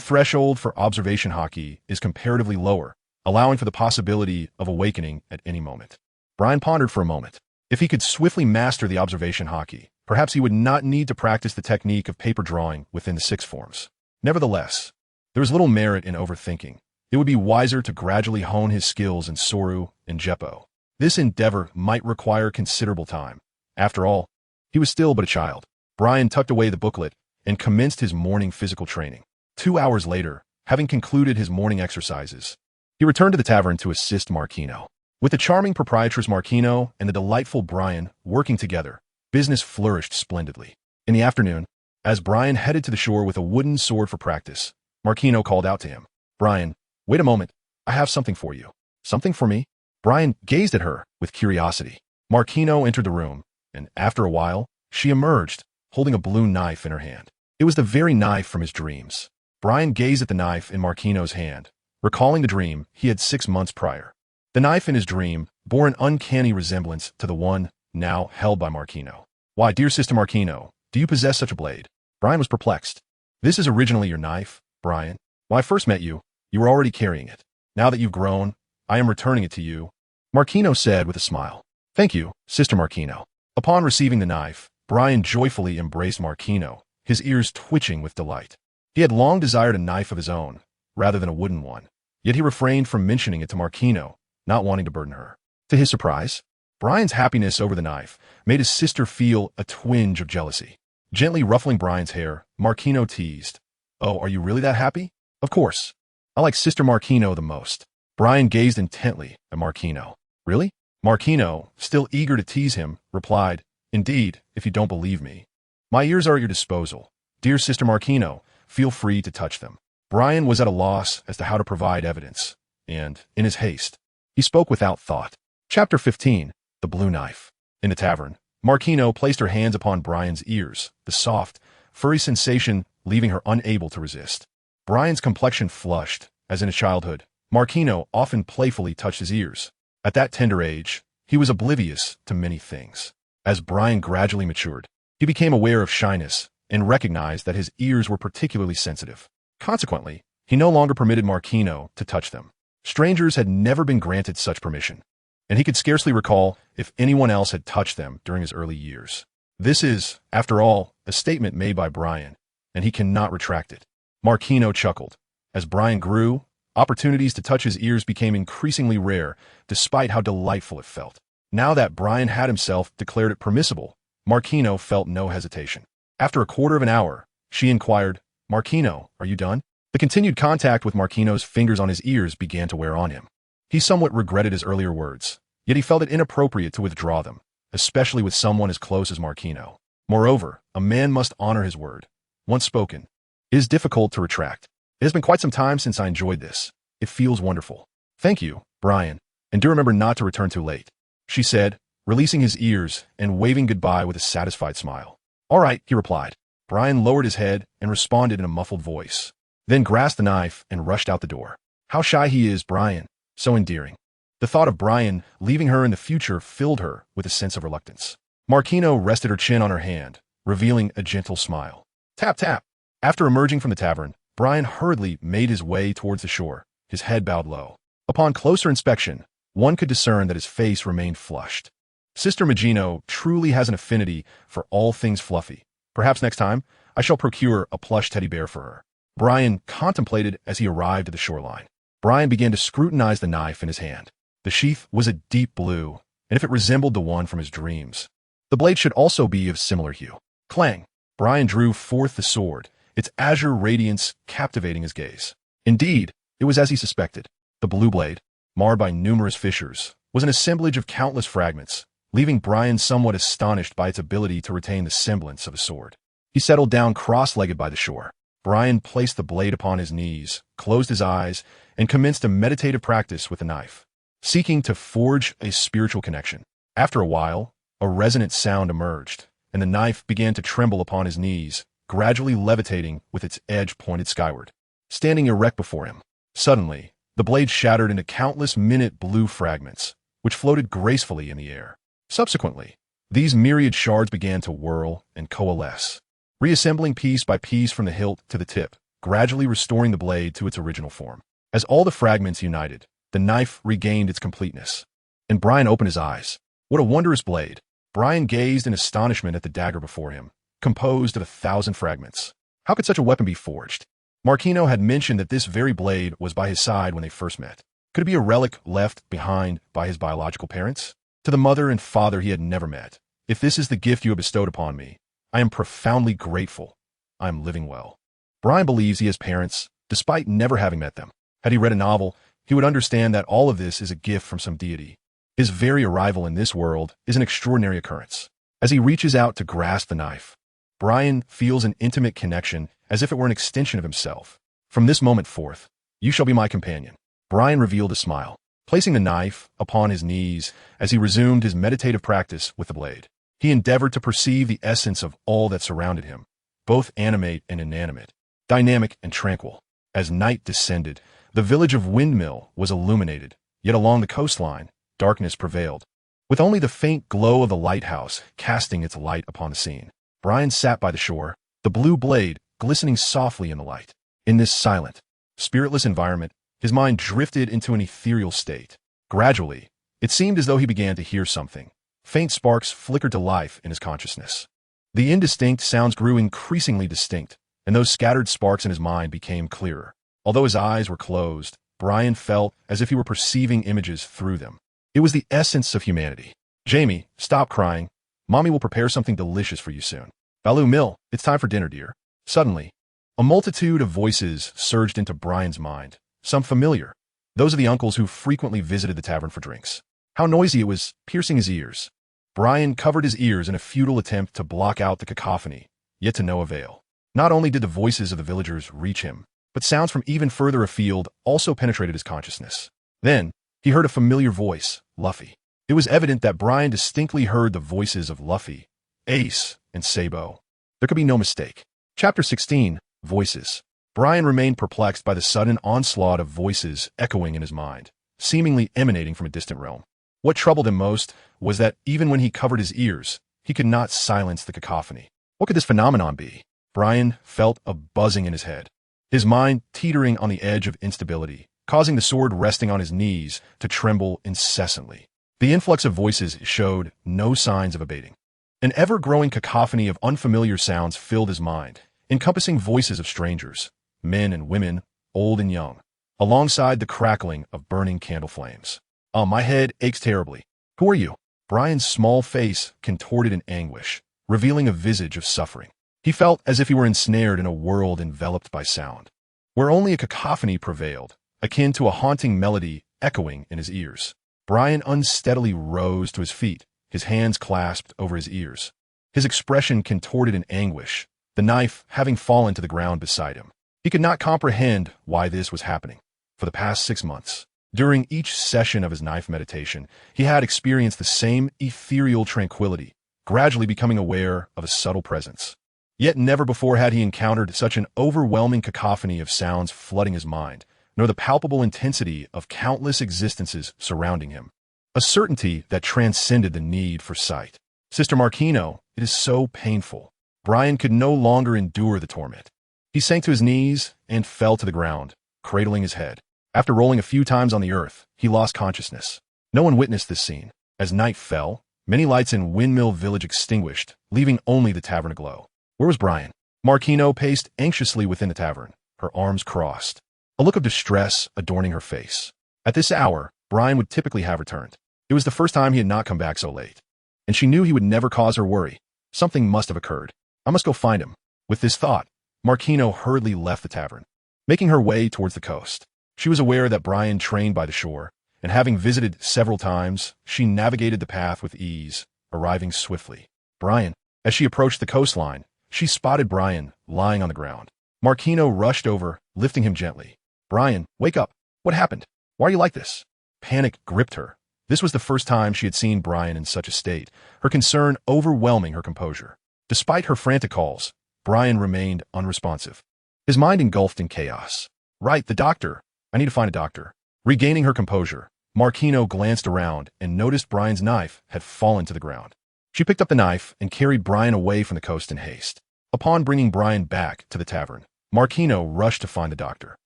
threshold for observation hockey is comparatively lower, allowing for the possibility of awakening at any moment. Brian pondered for a moment. If he could swiftly master the observation hockey, perhaps he would not need to practice the technique of paper drawing within the 6 forms. Nevertheless, there is little merit in overthinking. It would be wiser to gradually hone his skills in Soru and Jeppo. This endeavor might require considerable time. After all, he was still but a child. Brian tucked away the booklet and commenced his morning physical training. 2 hours later, having concluded his morning exercises, he returned to the tavern to assist Marquino. With the charming proprietress Marquino and the delightful Brian working together, business flourished splendidly. In the afternoon, as Brian headed to the shore with a wooden sword for practice, Marquino called out to him, "Brian, wait a moment. I have something for you." "Something for me?" Brian gazed at her with curiosity. Marquino entered the room, and after a while, she emerged, holding a blue knife in her hand. It was the very knife from his dreams. Brian gazed at the knife in Marquino's hand, recalling the dream he had 6 months prior. The knife in his dream bore an uncanny resemblance to the one now held by Marquino. "Why, dear Sister Marquino, do you possess such a blade?" Brian was perplexed. "This is originally your knife, Brian. When I first met you, you were already carrying it. Now that you've grown, I am returning it to you," Marquino said with a smile. Thank you, Sister Marquino. Upon receiving the knife, Brian joyfully embraced Marquino, his ears twitching with delight. He had long desired a knife of his own, rather than a wooden one, yet he refrained from mentioning it to Marquino, not wanting to burden her. To his surprise, Brian's happiness over the knife made his sister feel a twinge of jealousy. Gently ruffling Brian's hair, Marquino teased, "Oh, are you really that happy?" "Of course. I like Sister Marquino the most." Brian gazed intently at Marquino. "Really?" Marquino, still eager to tease him, replied, "Indeed, if you don't believe me. My ears are at your disposal. Dear Sister Marquino, feel free to touch them." Brian was at a loss as to how to provide evidence, and, in his haste, he spoke without thought. Chapter 15. The Blue Knife. In the tavern, Marquino placed her hands upon Brian's ears, the soft, furry sensation leaving her unable to resist. Brian's complexion flushed, as in his childhood. Marquino often playfully touched his ears. At that tender age, he was oblivious to many things. As Brian gradually matured, he became aware of shyness and recognized that his ears were particularly sensitive. Consequently, he no longer permitted Marquino to touch them. Strangers had never been granted such permission, and he could scarcely recall if anyone else had touched them during his early years. This is, after all, a statement made by Brian, and he cannot retract it. Marquino chuckled. As Brian grew, opportunities to touch his ears became increasingly rare, despite how delightful it felt. Now that Brian had himself declared it permissible, Marquino felt no hesitation. After a quarter of an hour, she inquired, "Marquino, are you done?" The continued contact with Marquino's fingers on his ears began to wear on him. He somewhat regretted his earlier words, yet he felt it inappropriate to withdraw them, especially with someone as close as Marquino. Moreover, a man must honor his word. Once spoken, it is difficult to retract. "It has been quite some time since I enjoyed this. It feels wonderful." "Thank you, Brian, and do remember not to return too late," she said, releasing his ears and waving goodbye with a satisfied smile. "All right," he replied. Brian lowered his head and responded in a muffled voice, then grasped the knife and rushed out the door. How shy he is, Brian. So endearing. The thought of Brian leaving her in the future filled her with a sense of reluctance. Marquino rested her chin on her hand, revealing a gentle smile. Tap, tap. After emerging from the tavern, Brian hurriedly made his way towards the shore, his head bowed low. Upon closer inspection, one could discern that his face remained flushed. Sister Magino truly has an affinity for all things fluffy. Perhaps next time, I shall procure a plush teddy bear for her. Brian contemplated as he arrived at the shoreline. Brian began to scrutinize the knife in his hand. The sheath was a deep blue, and if it resembled the one from his dreams, the blade should also be of similar hue. Clang! Brian drew forth the sword, its azure radiance captivating his gaze. Indeed, it was as he suspected. The blue blade, marred by numerous fissures, was an assemblage of countless fragments, leaving Brian somewhat astonished by its ability to retain the semblance of a sword. He settled down cross-legged by the shore. Brian placed the blade upon his knees, closed his eyes, and commenced a meditative practice with the knife, seeking to forge a spiritual connection. After a while, a resonant sound emerged, and the knife began to tremble upon his knees, gradually levitating with its edge pointed skyward. Standing erect before him, suddenly, the blade shattered into countless minute blue fragments, which floated gracefully in the air. Subsequently, these myriad shards began to whirl and coalesce, reassembling piece by piece from the hilt to the tip, gradually restoring the blade to its original form. As all the fragments united, the knife regained its completeness, and Brian opened his eyes. What a wondrous blade! Brian gazed in astonishment at the dagger before him, composed of 1,000 fragments. How could such a weapon be forged? Marquino had mentioned that this very blade was by his side when they first met. Could it be a relic left behind by his biological parents? To the mother and father he had never met. If this is the gift you have bestowed upon me, I am profoundly grateful. I am living well. Brian believes he has parents, despite never having met them. Had he read a novel, he would understand that all of this is a gift from some deity. His very arrival in this world is an extraordinary occurrence. As he reaches out to grasp the knife, Brian feels an intimate connection as if it were an extension of himself. From this moment forth, you shall be my companion. Brian revealed a smile, placing the knife upon his knees as he resumed his meditative practice with the blade. He endeavored to perceive the essence of all that surrounded him, both animate and inanimate, dynamic and tranquil. As night descended, the village of Windmill was illuminated, yet along the coastline, darkness prevailed, with only the faint glow of the lighthouse casting its light upon the scene. Brian sat by the shore, the blue blade glistening softly in the light. In this silent, spiritless environment, his mind drifted into an ethereal state. Gradually, it seemed as though he began to hear something, Faint sparks flickered to life in his consciousness. The indistinct sounds grew increasingly distinct, and those scattered sparks in his mind became clearer. Although his eyes were closed, Brian felt as if he were perceiving images through them. It was the essence of humanity. Jamie, stop crying. Mommy will prepare something delicious for you soon. Baloo Mill, it's time for dinner, dear. Suddenly, a multitude of voices surged into Brian's mind, some familiar. Those of the uncles who frequently visited the tavern for drinks. How noisy it was, piercing his ears. Brian covered his ears in a futile attempt to block out the cacophony, yet to no avail. Not only did the voices of the villagers reach him, but sounds from even further afield also penetrated his consciousness. Then, he heard a familiar voice, Luffy. It was evident that Brian distinctly heard the voices of Luffy, Ace, and Sabo. There could be no mistake. Chapter 16, Voices. Brian remained perplexed by the sudden onslaught of voices echoing in his mind, seemingly emanating from a distant realm. What troubled him most was that even when he covered his ears, he could not silence the cacophony. What could this phenomenon be? Brian felt a buzzing in his head, his mind teetering on the edge of instability, causing the sword resting on his knees to tremble incessantly. The influx of voices showed no signs of abating. An ever-growing cacophony of unfamiliar sounds filled his mind, encompassing voices of strangers, men and women, old and young, alongside the crackling of burning candle flames. My head aches terribly. Who are you? Brian's small face contorted in anguish, revealing a visage of suffering. He felt as if he were ensnared in a world enveloped by sound, where only a cacophony prevailed, akin to a haunting melody echoing in his ears. Brian unsteadily rose to his feet, his hands clasped over his ears. His expression contorted in anguish, the knife having fallen to the ground beside him. He could not comprehend why this was happening. For the past 6 months, during each session of his knife meditation, he had experienced the same ethereal tranquility, gradually becoming aware of a subtle presence. Yet never before had he encountered such an overwhelming cacophony of sounds flooding his mind, nor the palpable intensity of countless existences surrounding him. A certainty that transcended the need for sight. Sister Marquino, it is so painful. Brian could no longer endure the torment. He sank to his knees and fell to the ground, cradling his head. After rolling a few times on the earth, he lost consciousness. No one witnessed this scene. As night fell, many lights in Windmill Village extinguished, leaving only the tavern aglow. Where was Brian? Marquino paced anxiously within the tavern, her arms crossed, a look of distress adorning her face. At this hour, Brian would typically have returned. It was the first time he had not come back so late, and she knew he would never cause her worry. Something must have occurred. I must go find him. With this thought, Marquino hurriedly left the tavern, making her way towards the coast. She was aware that Brian trained by the shore, and having visited several times, she navigated the path with ease, arriving swiftly. Brian. As she approached the coastline, she spotted Brian lying on the ground. Marquino rushed over, lifting him gently. Brian, wake up. What happened? Why are you like this? Panic gripped her. This was the first time she had seen Brian in such a state, her concern overwhelming her composure. Despite her frantic calls, Brian remained unresponsive, his mind engulfed in chaos. Right, the doctor. I need to find a doctor. Regaining her composure, Marquino glanced around and noticed Brian's knife had fallen to the ground. She picked up the knife and carried Brian away from the coast in haste. Upon bringing Brian back to the tavern, Marquino rushed to find the doctor.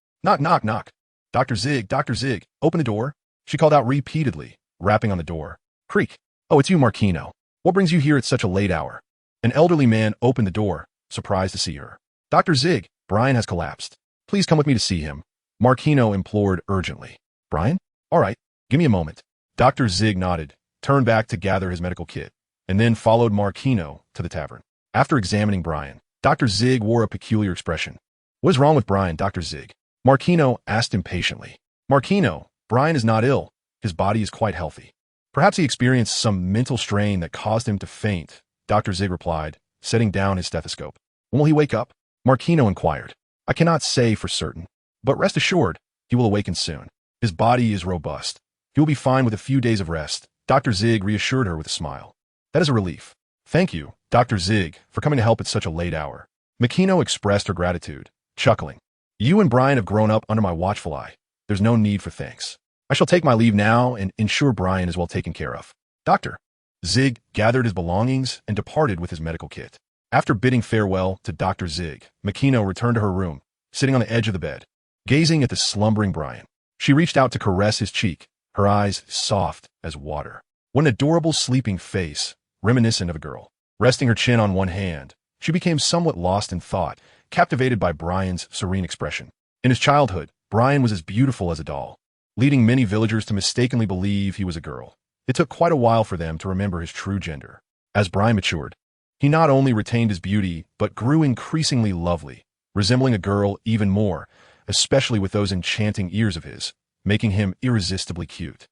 Knock, knock, knock. Dr. Zig, open the door. She called out repeatedly, rapping on the door. Creak. Oh, it's you, Marquino. What brings you here at such a late hour? An elderly man opened the door, surprised to see her. Dr. Zig, Brian has collapsed. Please come with me to see him. Marquino implored urgently. Brian? All right, give me a moment. Dr. Zig nodded, turned back to gather his medical kit, and then followed Marquino to the tavern. After examining Brian, Dr. Zig wore a peculiar expression. What is wrong with Brian, Dr. Zig? Marquino asked impatiently. Marquino, Brian is not ill. His body is quite healthy. Perhaps he experienced some mental strain that caused him to faint, Dr. Zig replied, setting down his stethoscope. When will he wake up? Marquino inquired. I cannot say for certain, but rest assured, he will awaken soon. His body is robust. He will be fine with a few days of rest, Dr. Zig reassured her with a smile. That is a relief. Thank you, Dr. Zig, for coming to help at such a late hour. Marquino expressed her gratitude, chuckling. You and Brian have grown up under my watchful eye. There's no need for thanks. I shall take my leave now and ensure Brian is well taken care of. Doctor. Zig gathered his belongings and departed with his medical kit. After bidding farewell to Dr. Zig, Marquino returned to her room, sitting on the edge of the bed, gazing at the slumbering Brian. She reached out to caress his cheek, her eyes soft as water. What an adorable sleeping face, reminiscent of a girl. Resting her chin on one hand, she became somewhat lost in thought, captivated by Brian's serene expression. In his childhood, Brian was as beautiful as a doll, leading many villagers to mistakenly believe he was a girl. It took quite a while for them to remember his true gender. As Brian matured, he not only retained his beauty, but grew increasingly lovely, resembling a girl even more, especially with those enchanting ears of his, making him irresistibly cute.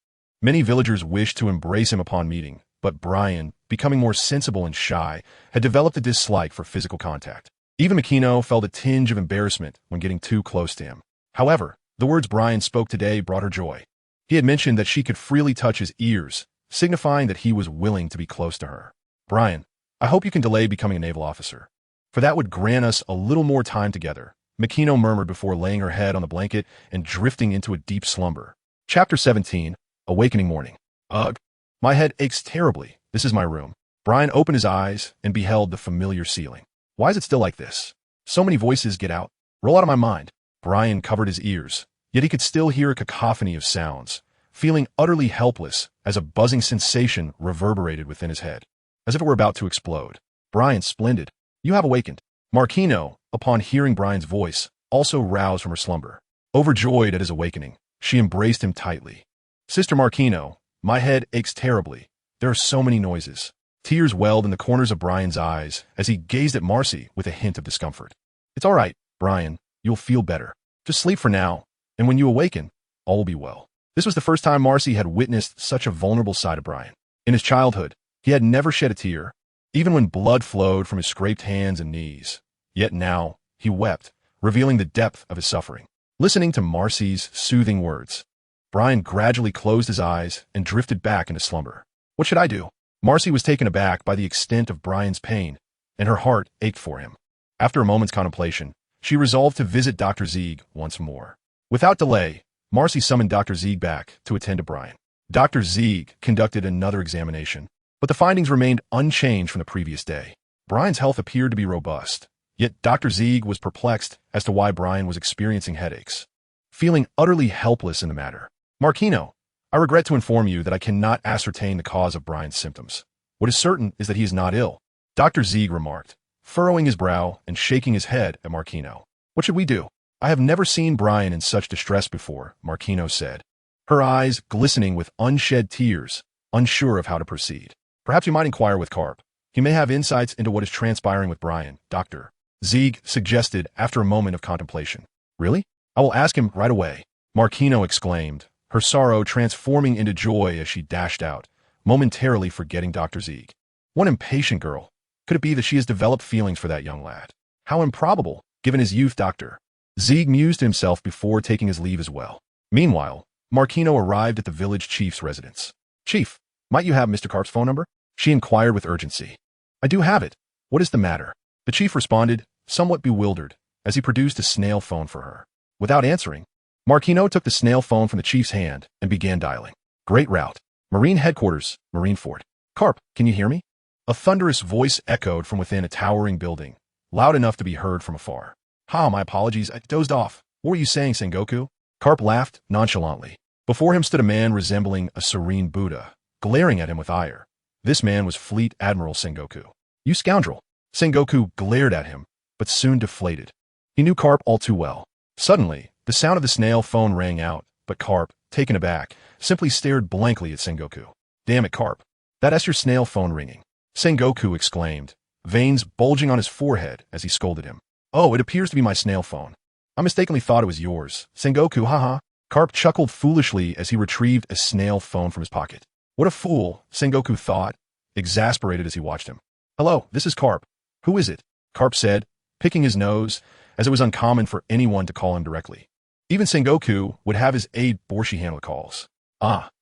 Many villagers wished to embrace him upon meeting, but Brian, becoming more sensible and shy, had developed a dislike for physical contact. Even Makino felt a tinge of embarrassment when getting too close to him. However, the words Brian spoke today brought her joy. He had mentioned that she could freely touch his ears, signifying that he was willing to be close to her. Brian, I hope you can delay becoming a naval officer, for that would grant us a little more time together, Makino murmured before laying her head on the blanket and drifting into a deep slumber. Chapter 17, Awakening Morning. Ugh, my head aches terribly. This is my room. Brian opened his eyes and beheld the familiar ceiling. Why is it still like this? So many voices get out, roll out of my mind. Brian covered his ears, yet he could still hear a cacophony of sounds, feeling utterly helpless as a buzzing sensation reverberated within his head, as if it were about to explode. Brian, splendid. You have awakened. Marquino, upon hearing Brian's voice, also roused from her slumber. Overjoyed at his awakening, she embraced him tightly. Sister Marquino, my head aches terribly. There are so many noises. Tears welled in the corners of Brian's eyes as he gazed at Marcy with a hint of discomfort. It's all right, Brian. You'll feel better. Just sleep for now, and when you awaken, all will be well. This was the first time Marcy had witnessed such a vulnerable side of Brian. In his childhood, he had never shed a tear, even when blood flowed from his scraped hands and knees. Yet now, he wept, revealing the depth of his suffering. Listening to Marcy's soothing words, Brian gradually closed his eyes and drifted back into slumber. What should I do? Marcy was taken aback by the extent of Brian's pain, and her heart ached for him. After a moment's contemplation, she resolved to visit Dr. Zeig once more. Without delay, Marcy summoned Dr. Zeig back to attend to Brian. Dr. Zeig conducted another examination, but the findings remained unchanged from the previous day. Brian's health appeared to be robust, yet Dr. Zeig was perplexed as to why Brian was experiencing headaches. Feeling utterly helpless in the matter, Marquino, I regret to inform you that I cannot ascertain the cause of Brian's symptoms. What is certain is that he is not ill, Dr. Zeig remarked, furrowing his brow and shaking his head at Marquino. What should we do? I have never seen Brian in such distress before, Marquino said, her eyes glistening with unshed tears, unsure of how to proceed. Perhaps you might inquire with Garp. He may have insights into what is transpiring with Brian, Dr. Zeig suggested after a moment of contemplation. Really? I will ask him right away, Marquino exclaimed, her sorrow transforming into joy as she dashed out, momentarily forgetting Dr. Zeig. One impatient girl. Could it be that she has developed feelings for that young lad? How improbable, given his youth. Dr. Zeig mused to himself before taking his leave as well. Meanwhile, Marquino arrived at the village chief's residence. Chief, might you have Mr. Garp's phone number? She inquired with urgency. I do have it. What is the matter? The chief responded, somewhat bewildered, as he produced a snail phone for her. Without answering, Marquino took the snail phone from the chief's hand and began dialing. Great route. Marine Headquarters, Marineford. Garp, can you hear me? A thunderous voice echoed from within a towering building, loud enough to be heard from afar. My apologies, I dozed off. What were you saying, Sengoku? Garp laughed nonchalantly. Before him stood a man resembling a serene Buddha, glaring at him with ire. This man was Fleet Admiral Sengoku. You scoundrel! Sengoku glared at him, but soon deflated. He knew Garp all too well. Suddenly, the sound of the snail phone rang out, but Garp, taken aback, simply stared blankly at Sengoku. Damn it, Garp. That's your snail phone ringing. Sengoku exclaimed, veins bulging on his forehead as he scolded him. Oh, it appears to be my snail phone. I mistakenly thought it was yours. Sengoku, haha. Garp chuckled foolishly as he retrieved a snail phone from his pocket. What a fool, Sengoku thought, exasperated as he watched him. Hello, this is Garp. Who is it? Garp said, picking his nose, as it was uncommon for anyone to call him directly. Even Sengoku would have his aide Borshi handle the calls.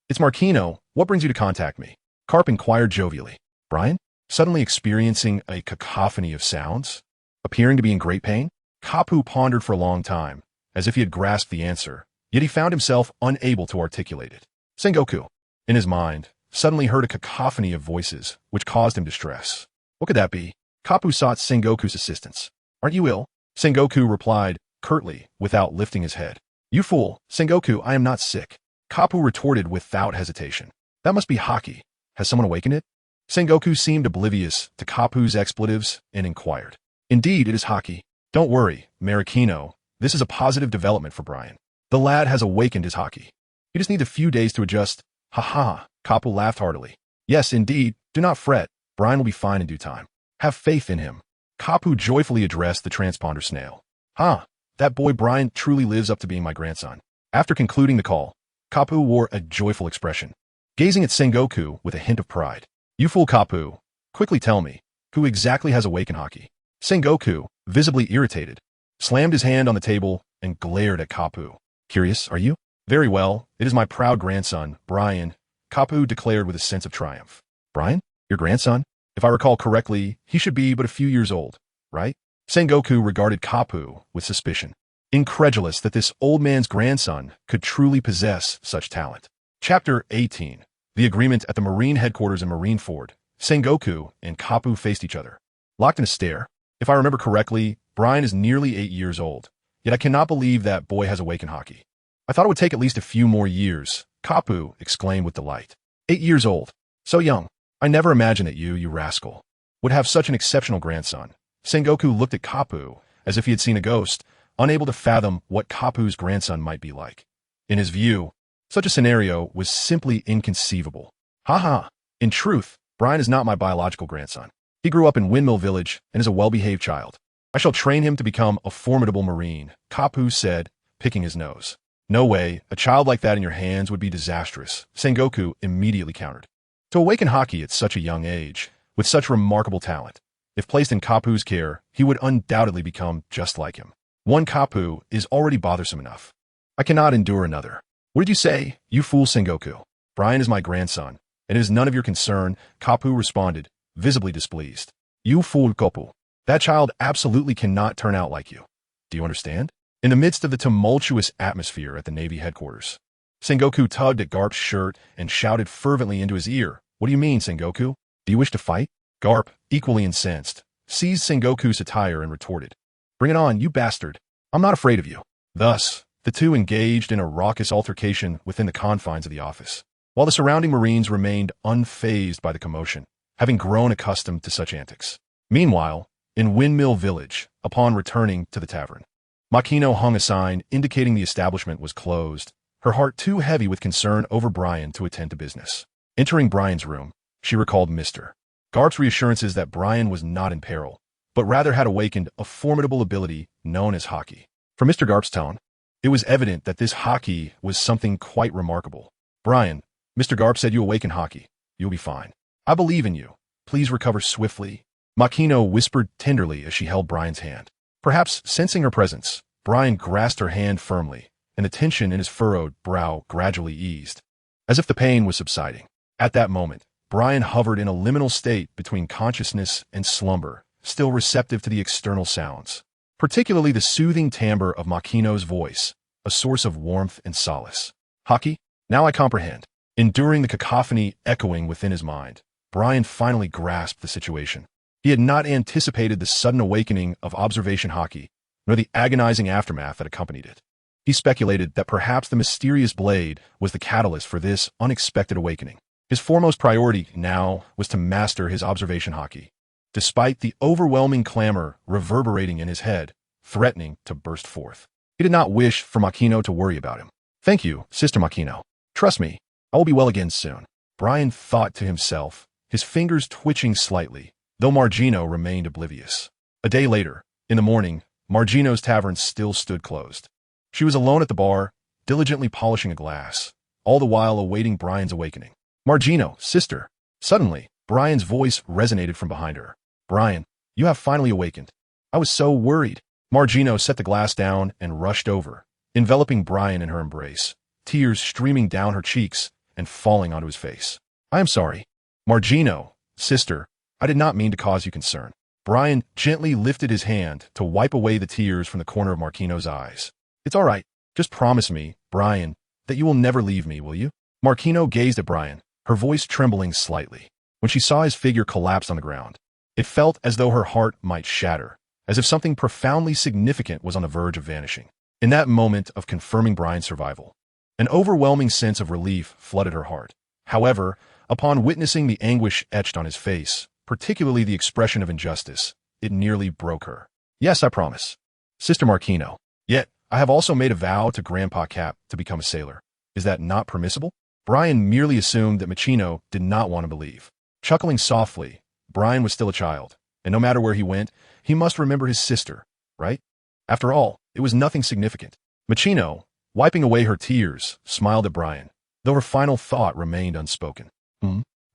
It's Marquino. What brings you to contact me? Garp inquired jovially. Brian? Suddenly experiencing a cacophony of sounds? Appearing to be in great pain? Kapu pondered for a long time, as if he had grasped the answer, yet he found himself unable to articulate it. Sengoku, in his mind, suddenly heard a cacophony of voices, which caused him distress. What could that be? Kapu sought Sengoku's assistance. Aren't you ill? Sengoku replied, curtly, without lifting his head. You fool, Sengoku, I am not sick. Kapu retorted without hesitation. That must be Haki. Has someone awakened it? Sengoku seemed oblivious to Kapu's expletives and inquired. Indeed, it is Haki. Don't worry, Marikino. This is a positive development for Brian. The lad has awakened his Haki. He just needs a few days to adjust. Ha ha, Kapu laughed heartily. Yes, indeed. Do not fret. Brian will be fine in due time. Have faith in him. Kapu joyfully addressed the transponder snail. That boy Brian truly lives up to being my grandson. After concluding the call, Kapu wore a joyful expression, gazing at Sengoku with a hint of pride. You fool Kapu. Quickly tell me, who exactly has awakened Haki? Sengoku, visibly irritated, slammed his hand on the table and glared at Kapu. Curious, are you? Very well, it is my proud grandson, Brian, Kapu declared with a sense of triumph. Brian? Your grandson? If I recall correctly, he should be but a few years old, right? Sengoku regarded Kapu with suspicion, incredulous that this old man's grandson could truly possess such talent. Chapter 18. The agreement at the Marine headquarters in Marineford. Sengoku and Kapu faced each other, locked in a stare. If I remember correctly, Brian is nearly 8 years old, yet I cannot believe that boy has awakened Haki. I thought it would take at least a few more years, Kapu exclaimed with delight. 8 years old. So young. I never imagined that you rascal, would have such an exceptional grandson. Sengoku looked at Kapu as if he had seen a ghost, unable to fathom what Kapu's grandson might be like. In his view, such a scenario was simply inconceivable. In truth, Brian is not my biological grandson. He grew up in Windmill Village and is a well-behaved child. I shall train him to become a formidable Marine, Kapu said, picking his nose. No way, a child like that in your hands would be disastrous, Sengoku immediately countered. To awaken Haki at such a young age, with such remarkable talent, if placed in Kapu's care, he would undoubtedly become just like him. One Kapu is already bothersome enough. I cannot endure another. What did you say, you fool Sengoku? Brian is my grandson, and it is none of your concern, Kapu responded, visibly displeased. You fool Kapu. That child absolutely cannot turn out like you. Do you understand? In the midst of the tumultuous atmosphere at the Navy headquarters, Sengoku tugged at Garp's shirt and shouted fervently into his ear. What do you mean, Sengoku? Do you wish to fight? Garp, equally incensed, seized Sengoku's attire and retorted. Bring it on, you bastard. I'm not afraid of you. Thus, the two engaged in a raucous altercation within the confines of the office, while the surrounding Marines remained unfazed by the commotion, having grown accustomed to such antics. Meanwhile, in Windmill Village, upon returning to the tavern, Makino hung a sign indicating the establishment was closed, her heart too heavy with concern over Brian to attend to business. Entering Brian's room, she recalled Mr. Garp's reassurances that Brian was not in peril, but rather had awakened a formidable ability known as Haki. From Mr. Garp's tone, it was evident that this Haki was something quite remarkable. Brian, Mr. Garp said you awaken Haki. You'll be fine. I believe in you. Please recover swiftly. Makino whispered tenderly as she held Brian's hand. Perhaps sensing her presence, Brian grasped her hand firmly, and the tension in his furrowed brow gradually eased, as if the pain was subsiding. At that moment, Brian hovered in a liminal state between consciousness and slumber, still receptive to the external sounds, particularly the soothing timbre of Makino's voice, a source of warmth and solace. Haki? Now I comprehend. Enduring the cacophony echoing within his mind, Brian finally grasped the situation. He had not anticipated the sudden awakening of observation Haki, nor the agonizing aftermath that accompanied it. He speculated that perhaps the mysterious blade was the catalyst for this unexpected awakening. His foremost priority now was to master his observation Haki, despite the overwhelming clamor reverberating in his head, threatening to burst forth. He did not wish for Makino to worry about him. Thank you, Sister Makino. Trust me, I will be well again soon. Brian thought to himself, his fingers twitching slightly, though Margino remained oblivious. A day later, in the morning, Margino's tavern still stood closed. She was alone at the bar, diligently polishing a glass, all the while awaiting Brian's awakening. Margino, sister. Suddenly, Brian's voice resonated from behind her. Brian, you have finally awakened. I was so worried. Margino set the glass down and rushed over, enveloping Brian in her embrace, tears streaming down her cheeks and falling onto his face. I am sorry. Margino, sister, I did not mean to cause you concern. Brian gently lifted his hand to wipe away the tears from the corner of Markino's eyes. It's all right. Just promise me, Brian, that you will never leave me, will you? Markino gazed at Brian, her voice trembling slightly. When she saw his figure collapse on the ground, it felt as though her heart might shatter, as if something profoundly significant was on the verge of vanishing. In that moment of confirming Brian's survival, an overwhelming sense of relief flooded her heart. However, upon witnessing the anguish etched on his face, particularly the expression of injustice, it nearly broke her. Yes, I promise. Sister Marquino. Yet, I have also made a vow to Grandpa Cap to become a sailor. Is that not permissible? Brian merely assumed that Machino did not want to believe. Chuckling softly, Brian was still a child, and no matter where he went, he must remember his sister, right? After all, it was nothing significant. Machino, wiping away her tears, smiled at Brian, though her final thought remained unspoken.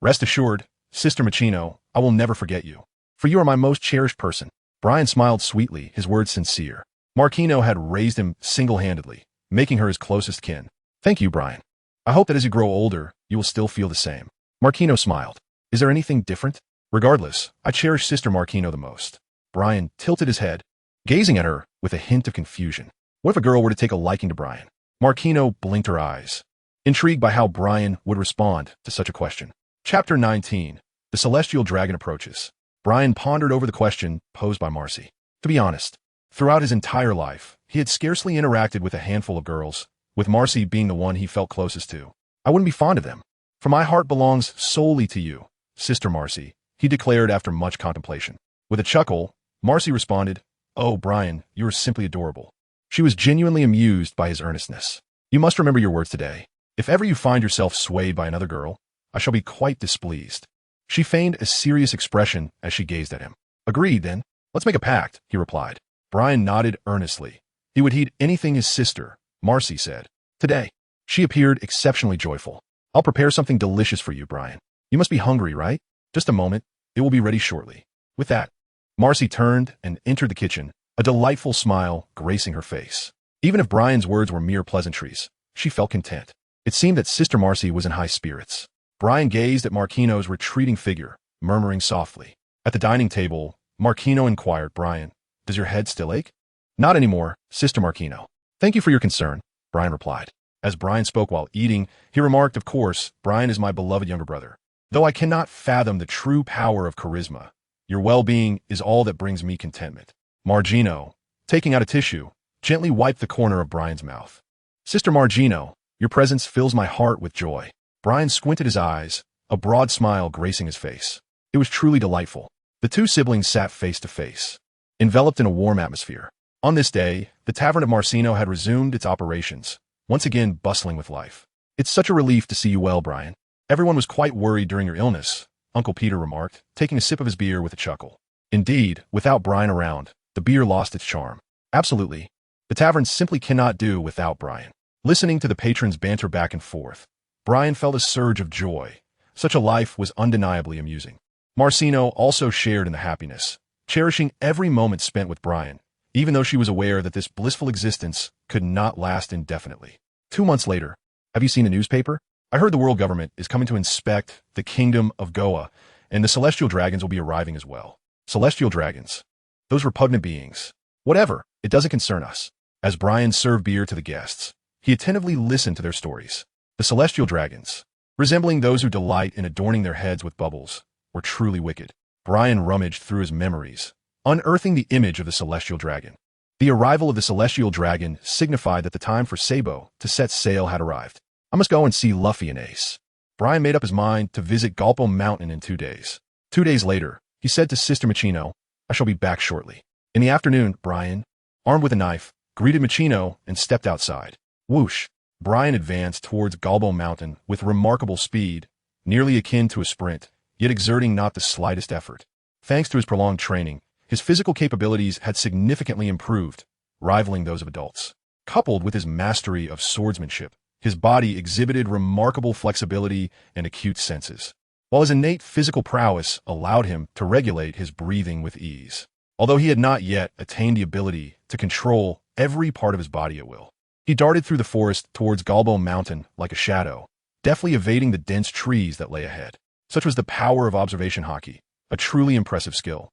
Rest assured, Sister Machino, I will never forget you. For you are my most cherished person. Brian smiled sweetly, his words sincere. Marquino had raised him single-handedly, making her his closest kin. Thank you, Brian. I hope that as you grow older, you will still feel the same. Marquino smiled. Is there anything different? Regardless, I cherish Sister Marquino the most. Brian tilted his head, gazing at her with a hint of confusion. What if a girl were to take a liking to Brian? Marquino blinked her eyes, intrigued by how Brian would respond to such a question. Chapter 19. The Celestial Dragon Approaches. Brian pondered over the question posed by Marcy. To be honest, throughout his entire life, he had scarcely interacted with a handful of girls, with Marcy being the one he felt closest to. I wouldn't be fond of them. For my heart belongs solely to you, Sister Marcy, he declared after much contemplation. With a chuckle, Marcy responded, Oh, Brian, you are simply adorable. She was genuinely amused by his earnestness. You must remember your words today. If ever you find yourself swayed by another girl, I shall be quite displeased. She feigned a serious expression as she gazed at him. Agreed, then. Let's make a pact, he replied. Brian nodded earnestly. He would heed anything his sister, Marcy, said. Today, she appeared exceptionally joyful. I'll prepare something delicious for you, Brian. You must be hungry, right? Just a moment. It will be ready shortly. With that, Marcy turned and entered the kitchen, a delightful smile gracing her face. Even if Brian's words were mere pleasantries, she felt content. It seemed that Sister Marcy was in high spirits. Brian gazed at Marquino's retreating figure, murmuring softly. At the dining table, Marquino inquired, Brian, does your head still ache? Not anymore, Sister Marquino. Thank you for your concern, Brian replied. As Brian spoke while eating, he remarked, of course, Brian is my beloved younger brother. Though I cannot fathom the true power of charisma, your well-being is all that brings me contentment. Margino, taking out a tissue, gently wiped the corner of Brian's mouth. Sister Margino, your presence fills my heart with joy. Brian squinted his eyes, a broad smile gracing his face. It was truly delightful. The two siblings sat face to face, enveloped in a warm atmosphere. On this day, the Tavern of Marcino had resumed its operations, once again bustling with life. It's such a relief to see you well, Brian. Everyone was quite worried during your illness, Uncle Peter remarked, taking a sip of his beer with a chuckle. Indeed, without Brian around, the beer lost its charm. Absolutely. The tavern simply cannot do without Brian. Listening to the patrons banter back and forth, Brian felt a surge of joy. Such a life was undeniably amusing. Marcino also shared in the happiness, cherishing every moment spent with Brian, even though she was aware that this blissful existence could not last indefinitely. 2 months later, have you seen the newspaper? I heard the world government is coming to inspect the kingdom of Goa, and the celestial dragons will be arriving as well. Celestial dragons. Those repugnant beings. Whatever, it doesn't concern us. As Brian served beer to the guests, he attentively listened to their stories. The celestial dragons, resembling those who delight in adorning their heads with bubbles, were truly wicked. Brian rummaged through his memories, unearthing the image of the celestial dragon. The arrival of the celestial dragon signified that the time for Sabo to set sail had arrived. I must go and see Luffy and Ace. Brian made up his mind to visit Galpo Mountain in 2 days. 2 days later, he said to Sister Machino, I shall be back shortly. In the afternoon, Brian, armed with a knife, greeted Machino and stepped outside. Whoosh! Brian advanced towards Galpo Mountain with remarkable speed, nearly akin to a sprint, yet exerting not the slightest effort. Thanks to his prolonged training, his physical capabilities had significantly improved, rivaling those of adults. Coupled with his mastery of swordsmanship, his body exhibited remarkable flexibility and acute senses, while his innate physical prowess allowed him to regulate his breathing with ease. Although he had not yet attained the ability to control every part of his body at will, he darted through the forest towards Galpo Mountain like a shadow, deftly evading the dense trees that lay ahead. Such was the power of observation hockey, a truly impressive skill.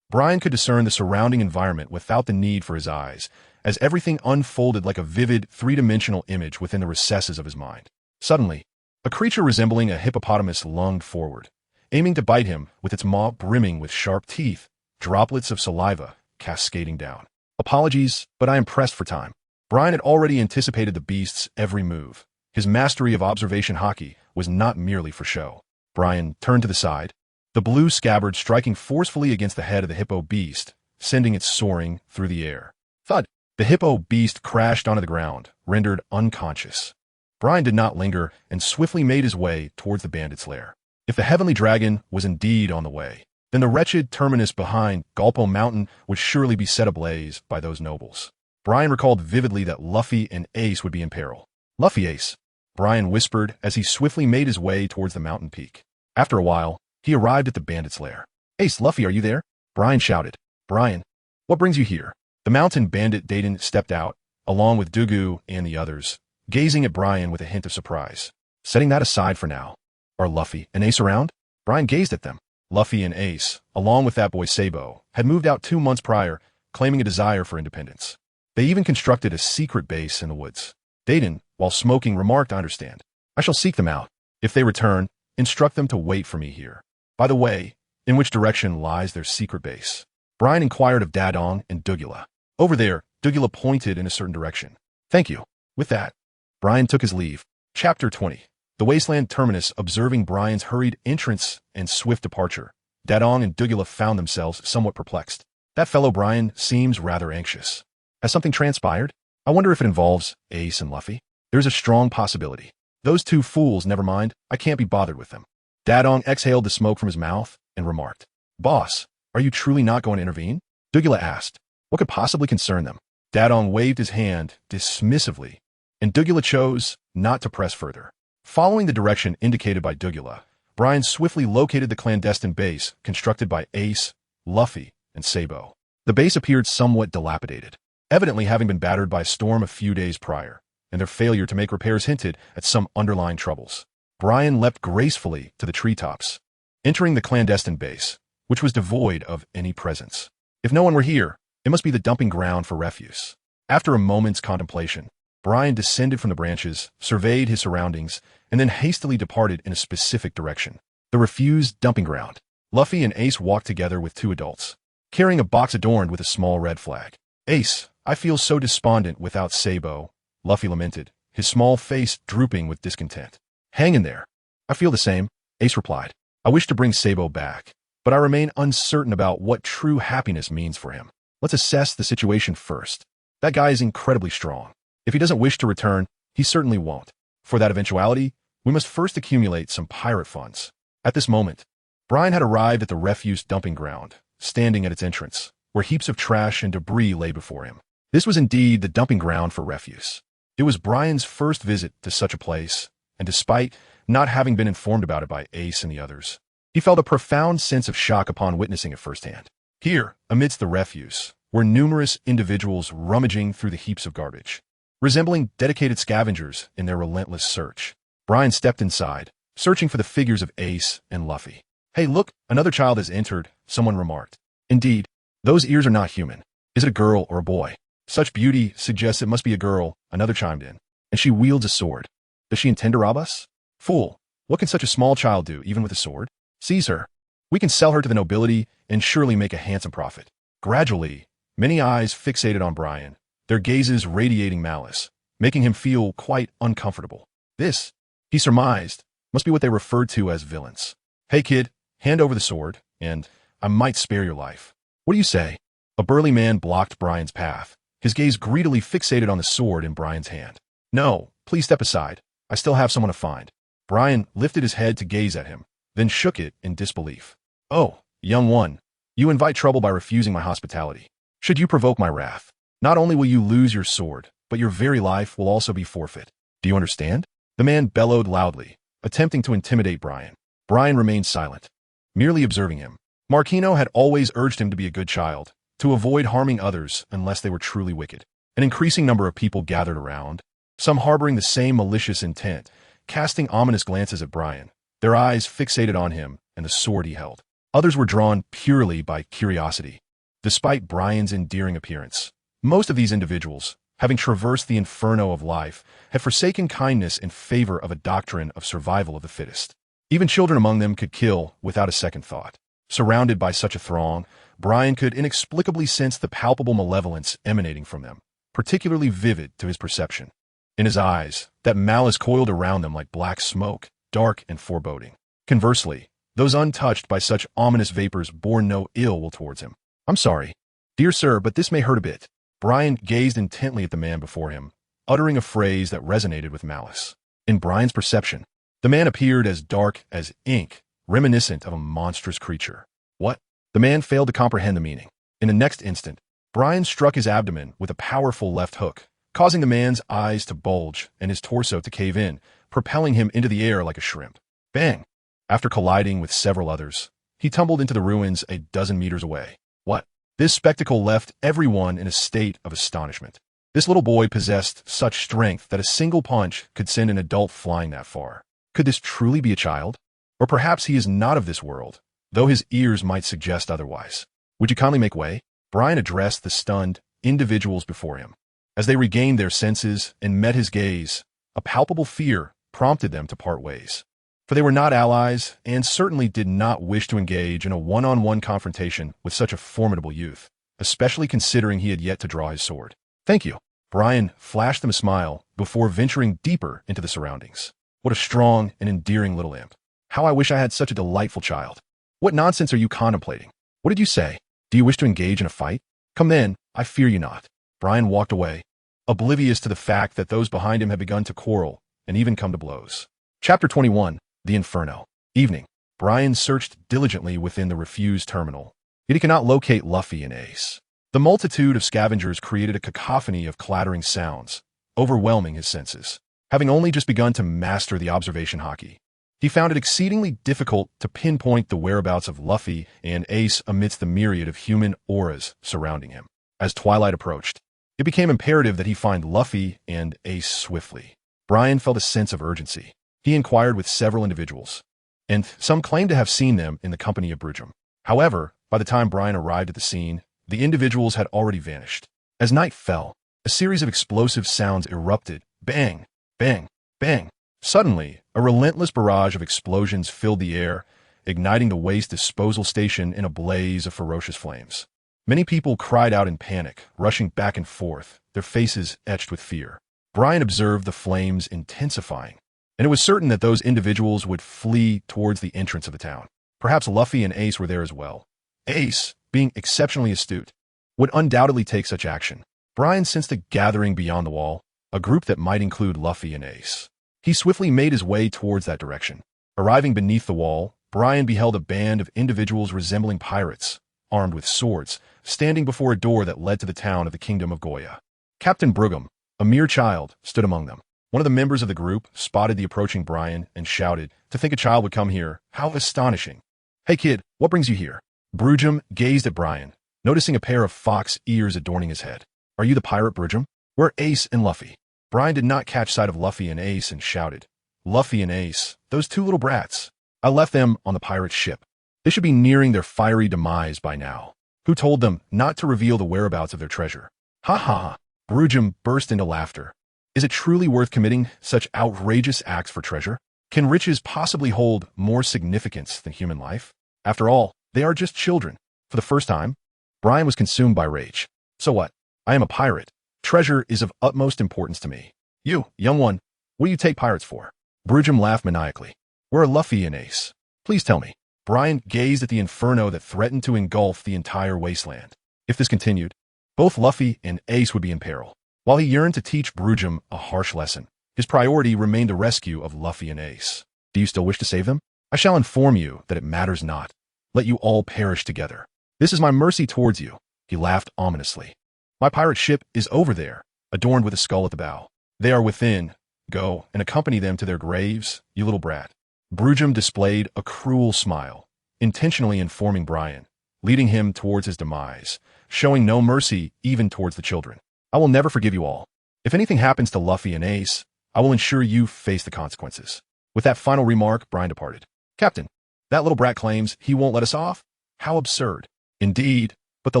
Brian could discern the surrounding environment without the need for his eyes, as everything unfolded like a vivid, three-dimensional image within the recesses of his mind. Suddenly, a creature resembling a hippopotamus lunged forward, aiming to bite him with its maw brimming with sharp teeth, droplets of saliva cascading down. Apologies, but I am pressed for time. Brian had already anticipated the beast's every move. His mastery of observation hockey was not merely for show. Brian turned to the side, the blue scabbard striking forcefully against the head of the hippo beast, sending it soaring through the air. Thud! The hippo beast crashed onto the ground, rendered unconscious. Brian did not linger and swiftly made his way towards the bandit's lair. If the heavenly dragon was indeed on the way, then the wretched terminus behind Galpo Mountain would surely be set ablaze by those nobles. Brian recalled vividly that Luffy and Ace would be in peril. Luffy, Ace, Brian whispered as he swiftly made his way towards the mountain peak. After a while, he arrived at the bandit's lair. Ace, Luffy, are you there? Brian shouted. Brian, what brings you here? The mountain bandit Dayton stepped out, along with Dugu and the others, gazing at Brian with a hint of surprise. Setting that aside for now, are Luffy and Ace around? Brian gazed at them. Luffy and Ace, along with that boy Sabo, had moved out 2 months prior, claiming a desire for independence. They even constructed a secret base in the woods. Dayton, while smoking, remarked, I understand. I shall seek them out. If they return, instruct them to wait for me here. By the way, in which direction lies their secret base? Brian inquired of Dadong and Dugula. Over there, Dugula pointed in a certain direction. Thank you. With that, Brian took his leave. Chapter 20. The Wasteland Terminus. Observing Brian's hurried entrance and swift departure, Dadong and Dugula found themselves somewhat perplexed. That fellow Brian seems rather anxious. Has something transpired? I wonder if it involves Ace and Luffy. There's a strong possibility. Those two fools, never mind, I can't be bothered with them. Dadong exhaled the smoke from his mouth and remarked, Boss, are you truly not going to intervene? Dugula asked. What could possibly concern them? Dadong waved his hand dismissively, and Dugula chose not to press further. Following the direction indicated by Dugula, Brian swiftly located the clandestine base constructed by Ace, Luffy, and Sabo. The base appeared somewhat dilapidated, evidently having been battered by a storm a few days prior, and their failure to make repairs hinted at some underlying troubles. Brian leapt gracefully to the treetops, entering the clandestine base, which was devoid of any presence. If no one were here, it must be the dumping ground for refuse. After a moment's contemplation, Brian descended from the branches, surveyed his surroundings, and then hastily departed in a specific direction. The refuse dumping ground. Luffy and Ace walked together with 2 adults, carrying a box adorned with a small red flag. Ace, I feel so despondent without Sabo, Luffy lamented, his small face drooping with discontent. Hang in there. I feel the same, Ace replied. I wish to bring Sabo back, but I remain uncertain about what true happiness means for him. Let's assess the situation first. That guy is incredibly strong. If he doesn't wish to return, he certainly won't. For that eventuality, we must first accumulate some pirate funds. At this moment, Brian had arrived at the refuse dumping ground, standing at its entrance, where heaps of trash and debris lay before him. This was indeed the dumping ground for refuse. It was Brian's first visit to such a place, and despite not having been informed about it by Ace and the others, he felt a profound sense of shock upon witnessing it firsthand. Here, amidst the refuse, were numerous individuals rummaging through the heaps of garbage, resembling dedicated scavengers in their relentless search. Brian stepped inside, searching for the figures of Ace and Luffy. Hey, look, another child has entered, someone remarked. Indeed, those ears are not human. Is it a girl or a boy? Such beauty suggests it must be a girl, another chimed in. And she wields a sword. Does she intend to rob us? Fool, what can such a small child do, even with a sword? Seize her. We can sell her to the nobility and surely make a handsome profit. Gradually, many eyes fixated on Brian, their gazes radiating malice, making him feel quite uncomfortable. This, he surmised, must be what they referred to as villains. Hey kid, hand over the sword, and I might spare your life. What do you say? A burly man blocked Brian's path, his gaze greedily fixated on the sword in Brian's hand. No, please step aside. I still have someone to find. Brian lifted his head to gaze at him, then shook it in disbelief. Oh, young one, you invite trouble by refusing my hospitality. Should you provoke my wrath, not only will you lose your sword, but your very life will also be forfeit. Do you understand? The man bellowed loudly, attempting to intimidate Brian. Brian remained silent, merely observing him. Marquino had always urged him to be a good child, to avoid harming others unless they were truly wicked. An increasing number of people gathered around, some harboring the same malicious intent, casting ominous glances at Brian, their eyes fixated on him and the sword he held. Others were drawn purely by curiosity. Despite Brian's endearing appearance, most of these individuals, having traversed the inferno of life, had forsaken kindness in favor of a doctrine of survival of the fittest. Even children among them could kill without a second thought. Surrounded by such a throng, Brian could inexplicably sense the palpable malevolence emanating from them, particularly vivid to his perception. In his eyes, that malice coiled around them like black smoke, dark and foreboding. Conversely, those untouched by such ominous vapors bore no ill will towards him. "I'm sorry, dear sir, but this may hurt a bit." Brian gazed intently at the man before him, uttering a phrase that resonated with malice. In Brian's perception, the man appeared as dark as ink, reminiscent of a monstrous creature. What? The man failed to comprehend the meaning. In the next instant, Brian struck his abdomen with a powerful left hook, causing the man's eyes to bulge and his torso to cave in, propelling him into the air like a shrimp. Bang! After colliding with several others, he tumbled into the ruins a dozen meters away. What? This spectacle left everyone in a state of astonishment. This little boy possessed such strength that a single punch could send an adult flying that far. Could this truly be a child? Or perhaps he is not of this world, though his ears might suggest otherwise. Would you kindly make way? Brian addressed the stunned individuals before him. As they regained their senses and met his gaze, a palpable fear prompted them to part ways. For they were not allies and certainly did not wish to engage in a one-on-one confrontation with such a formidable youth, especially considering he had yet to draw his sword. "Thank you." Brian flashed them a smile before venturing deeper into the surroundings. What a strong and endearing little imp. How I wish I had such a delightful child. What nonsense are you contemplating? What did you say? Do you wish to engage in a fight? Come then, I fear you not. Brian walked away, oblivious to the fact that those behind him had begun to quarrel and even come to blows. Chapter 21, The Inferno. Evening. Brian searched diligently within the refused terminal, yet he could not locate Luffy and Ace. The multitude of scavengers created a cacophony of clattering sounds, overwhelming his senses. Having only just begun to master the observation hockey, he found it exceedingly difficult to pinpoint the whereabouts of Luffy and Ace amidst the myriad of human auras surrounding him. As twilight approached, it became imperative that he find Luffy and Ace swiftly. Brian felt a sense of urgency. He inquired with several individuals, and some claimed to have seen them in the company of Brujum. However, by the time Brian arrived at the scene, the individuals had already vanished. As night fell, a series of explosive sounds erupted. Bang! Bang! Bang! Suddenly, a relentless barrage of explosions filled the air, igniting the waste disposal station in a blaze of ferocious flames. Many people cried out in panic, rushing back and forth, their faces etched with fear. Brian observed the flames intensifying, and it was certain that those individuals would flee towards the entrance of the town. Perhaps Luffy and Ace were there as well. Ace, being exceptionally astute, would undoubtedly take such action. Brian sensed a gathering beyond the wall, a group that might include Luffy and Ace. He swiftly made his way towards that direction. Arriving beneath the wall, Brian beheld a band of individuals resembling pirates, armed with swords, standing before a door that led to the town of the Kingdom of Goya. Captain Brugum, a mere child, stood among them. One of the members of the group spotted the approaching Brian and shouted, "To think a child would come here. How astonishing. Hey kid, what brings you here?" Brujum gazed at Brian, noticing a pair of fox ears adorning his head. "Are you the pirate Brujum? Where are Ace and Luffy?" Brian did not catch sight of Luffy and Ace and shouted, "Luffy and Ace, those two little brats. I left them on the pirate ship. They should be nearing their fiery demise by now. Who told them not to reveal the whereabouts of their treasure?" "Ha ha ha." Brujum burst into laughter. "Is it truly worth committing such outrageous acts for treasure? Can riches possibly hold more significance than human life? After all, they are just children." For the first time, Brian was consumed by rage. "So what? I am a pirate. Treasure is of utmost importance to me. You, young one, what do you take pirates for?" Brujum laughed maniacally. "Where are Luffy and Ace? Please tell me." Brian gazed at the inferno that threatened to engulf the entire wasteland. If this continued, both Luffy and Ace would be in peril. While he yearned to teach Brujum a harsh lesson, his priority remained the rescue of Luffy and Ace. "Do you still wish to save them? I shall inform you that it matters not. Let you all perish together. This is my mercy towards you." He laughed ominously. "My pirate ship is over there, adorned with a skull at the bow. They are within. Go and accompany them to their graves, you little brat." Brujum displayed a cruel smile, intentionally informing Brian, leading him towards his demise, showing no mercy even towards the children. "I will never forgive you all. If anything happens to Luffy and Ace, I will ensure you face the consequences." With that final remark, Brian departed. "Captain, that little brat claims he won't let us off? How absurd." "Indeed, but the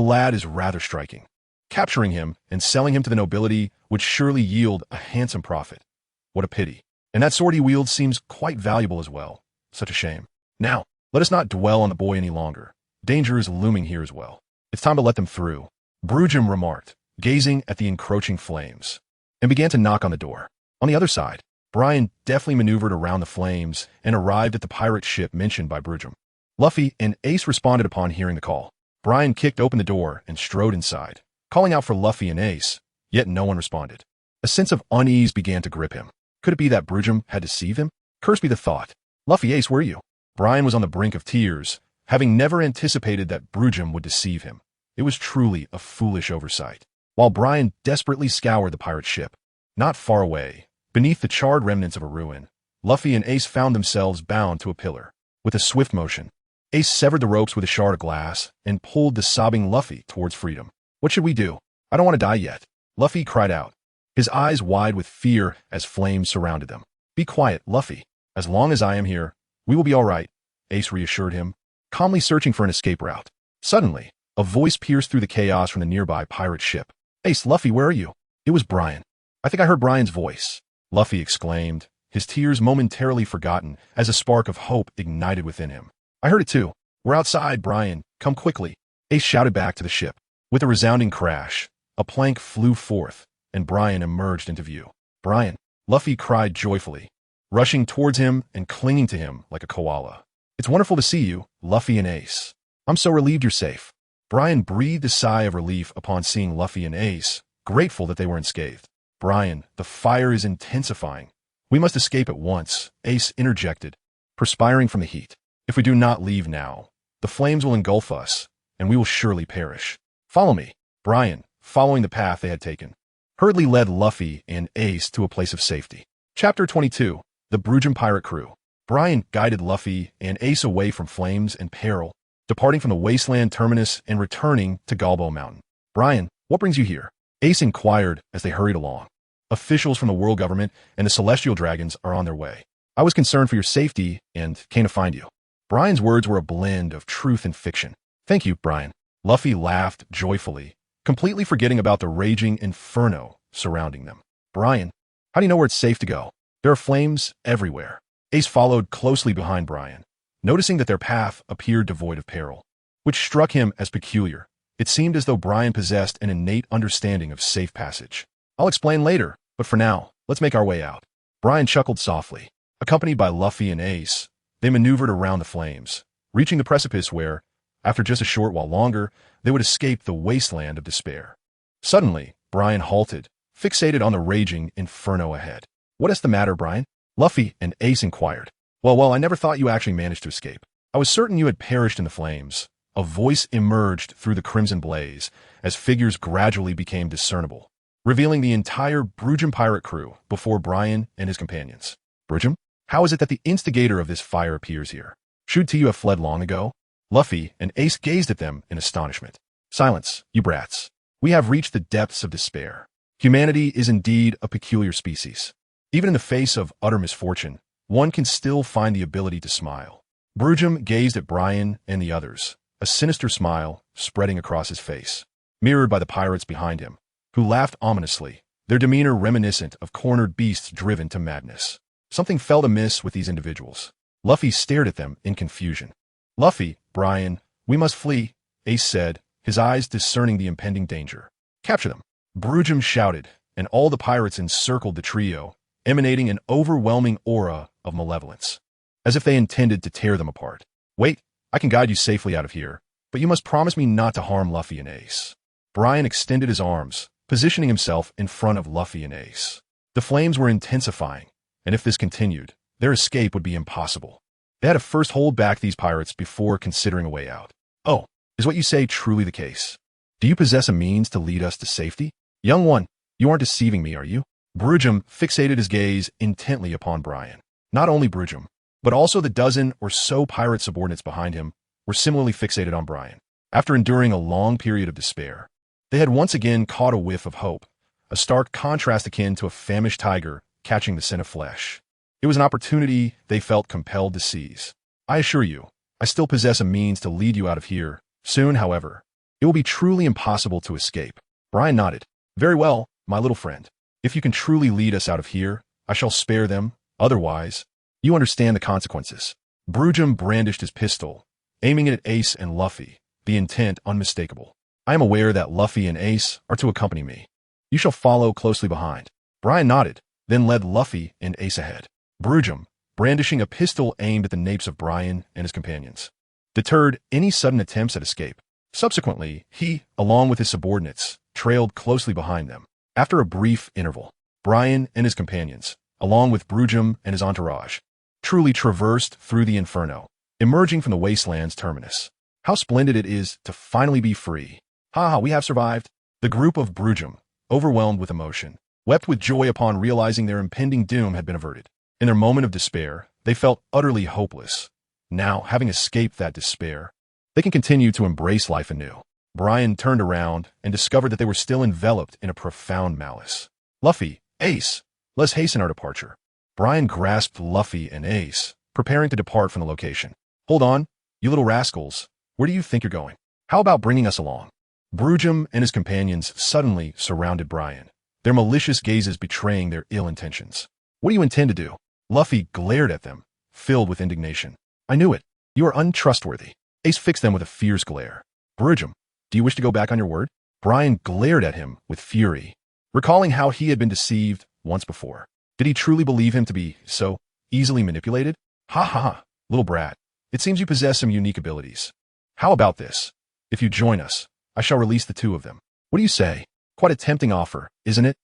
lad is rather striking. Capturing him and selling him to the nobility would surely yield a handsome profit. What a pity. And that sword he wields seems quite valuable as well. Such a shame. Now, let us not dwell on the boy any longer. Danger is looming here as well. It's time to let them through," Brujum remarked, gazing at the encroaching flames, and began to knock on the door. On the other side, Brian deftly maneuvered around the flames and arrived at the pirate ship mentioned by Brujum. Luffy and Ace responded upon hearing the call. Brian kicked open the door and strode inside, calling out for Luffy and Ace, yet no one responded. A sense of unease began to grip him. Could it be that Brujum had deceived him? Curse be the thought. Luffy, Ace, where are you? Brian was on the brink of tears, having never anticipated that Brujum would deceive him. It was truly a foolish oversight. While Brian desperately scoured the pirate ship, not far away, beneath the charred remnants of a ruin, Luffy and Ace found themselves bound to a pillar. With a swift motion, Ace severed the ropes with a shard of glass and pulled the sobbing Luffy towards freedom. What should we do? I don't want to die yet. Luffy cried out, his eyes wide with fear as flames surrounded them. Be quiet, Luffy. As long as I am here, we will be all right, Ace reassured him, calmly searching for an escape route. Suddenly, a voice pierced through the chaos from the nearby pirate ship. Ace, Luffy, where are you? It was Brian. I think I heard Brian's voice, Luffy exclaimed, his tears momentarily forgotten as a spark of hope ignited within him. I heard it too. We're outside, Brian. Come quickly. Ace shouted back to the ship. With a resounding crash, a plank flew forth, and Brian emerged into view. Brian, Luffy cried joyfully, rushing towards him and clinging to him like a koala. It's wonderful to see you, Luffy and Ace. I'm so relieved you're safe. Brian breathed a sigh of relief upon seeing Luffy and Ace, grateful that they were unscathed. Brian, the fire is intensifying. We must escape at once, Ace interjected, perspiring from the heat. If we do not leave now, the flames will engulf us, and we will surely perish. Follow me. Brian, following the path they had taken, hurriedly led Luffy and Ace to a place of safety. Chapter 22. The Brujum Pirate Crew. Brian guided Luffy and Ace away from flames and peril, departing from the wasteland terminus and returning to Galbo Mountain. Brian, what brings you here? Ace inquired as they hurried along. Officials from the world government and the celestial dragons are on their way. I was concerned for your safety and came to find you. Brian's words were a blend of truth and fiction. Thank you, Brian. Luffy laughed joyfully, completely forgetting about the raging inferno surrounding them. Brian, how do you know where it's safe to go? There are flames everywhere. Ace followed closely behind Brian, noticing that their path appeared devoid of peril, which struck him as peculiar. It seemed as though Brian possessed an innate understanding of safe passage. I'll explain later, but for now, let's make our way out. Brian chuckled softly. Accompanied by Luffy and Ace, they maneuvered around the flames, reaching the precipice where, after just a short while longer, they would escape the wasteland of despair. Suddenly, Brian halted, fixated on the raging inferno ahead. What is the matter, Brian? Luffy and Ace inquired. Well, I never thought you actually managed to escape. I was certain you had perished in the flames. A voice emerged through the crimson blaze as figures gradually became discernible, revealing the entire Brujum pirate crew before Brian and his companions. Brujum? How is it that the instigator of this fire appears here? Should you have fled long ago? Luffy and Ace gazed at them in astonishment. Silence, you brats. We have reached the depths of despair. Humanity is indeed a peculiar species. Even in the face of utter misfortune, one can still find the ability to smile. Brujum gazed at Brian and the others, a sinister smile spreading across his face, mirrored by the pirates behind him, who laughed ominously, their demeanor reminiscent of cornered beasts driven to madness. Something felt amiss with these individuals. Luffy stared at them in confusion. Luffy, Brian, we must flee, Ace said, his eyes discerning the impending danger. Capture them. Brujum shouted, and all the pirates encircled the trio, emanating an overwhelming aura of malevolence, as if they intended to tear them apart. Wait, I can guide you safely out of here, but you must promise me not to harm Luffy and Ace. Brian extended his arms, positioning himself in front of Luffy and Ace. The flames were intensifying, and if this continued, their escape would be impossible. They had to first hold back these pirates before considering a way out. Oh, is what you say truly the case? Do you possess a means to lead us to safety? Young one, you aren't deceiving me, are you? Brujum fixated his gaze intently upon Brian. Not only Brujum, but also the dozen or so pirate subordinates behind him were similarly fixated on Brian. After enduring a long period of despair, they had once again caught a whiff of hope, a stark contrast akin to a famished tiger catching the scent of flesh. It was an opportunity they felt compelled to seize. I assure you, I still possess a means to lead you out of here. Soon, however, it will be truly impossible to escape. Brian nodded. Very well, my little friend. If you can truly lead us out of here, I shall spare them. Otherwise, you understand the consequences. Brujum brandished his pistol, aiming it at Ace and Luffy, the intent unmistakable. I am aware that Luffy and Ace are to accompany me. You shall follow closely behind. Brian nodded, then led Luffy and Ace ahead. Brujum, brandishing a pistol aimed at the napes of Brian and his companions, deterred any sudden attempts at escape. Subsequently, he, along with his subordinates, trailed closely behind them. After a brief interval, Brian and his companions, along with Brujum and his entourage, truly traversed through the inferno, emerging from the wasteland's terminus. How splendid it is to finally be free. Ha ha, we have survived. The group of Brujum, overwhelmed with emotion, wept with joy upon realizing their impending doom had been averted. In their moment of despair, they felt utterly hopeless. Now, having escaped that despair, they can continue to embrace life anew. Brian turned around and discovered that they were still enveloped in a profound malice. Luffy, Ace, let's hasten our departure. Brian grasped Luffy and Ace, preparing to depart from the location. Hold on, you little rascals. Where do you think you're going? How about bringing us along? Brujum and his companions suddenly surrounded Brian, their malicious gazes betraying their ill intentions. What do you intend to do? Luffy glared at them, filled with indignation. I knew it. You are untrustworthy. Ace fixed them with a fierce glare. Brujum, do you wish to go back on your word? Brian glared at him with fury, recalling how he had been deceived once before. Did he truly believe him to be so easily manipulated? Ha ha ha, little brat. It seems you possess some unique abilities. How about this? If you join us, I shall release the two of them. What do you say? Quite a tempting offer, isn't it?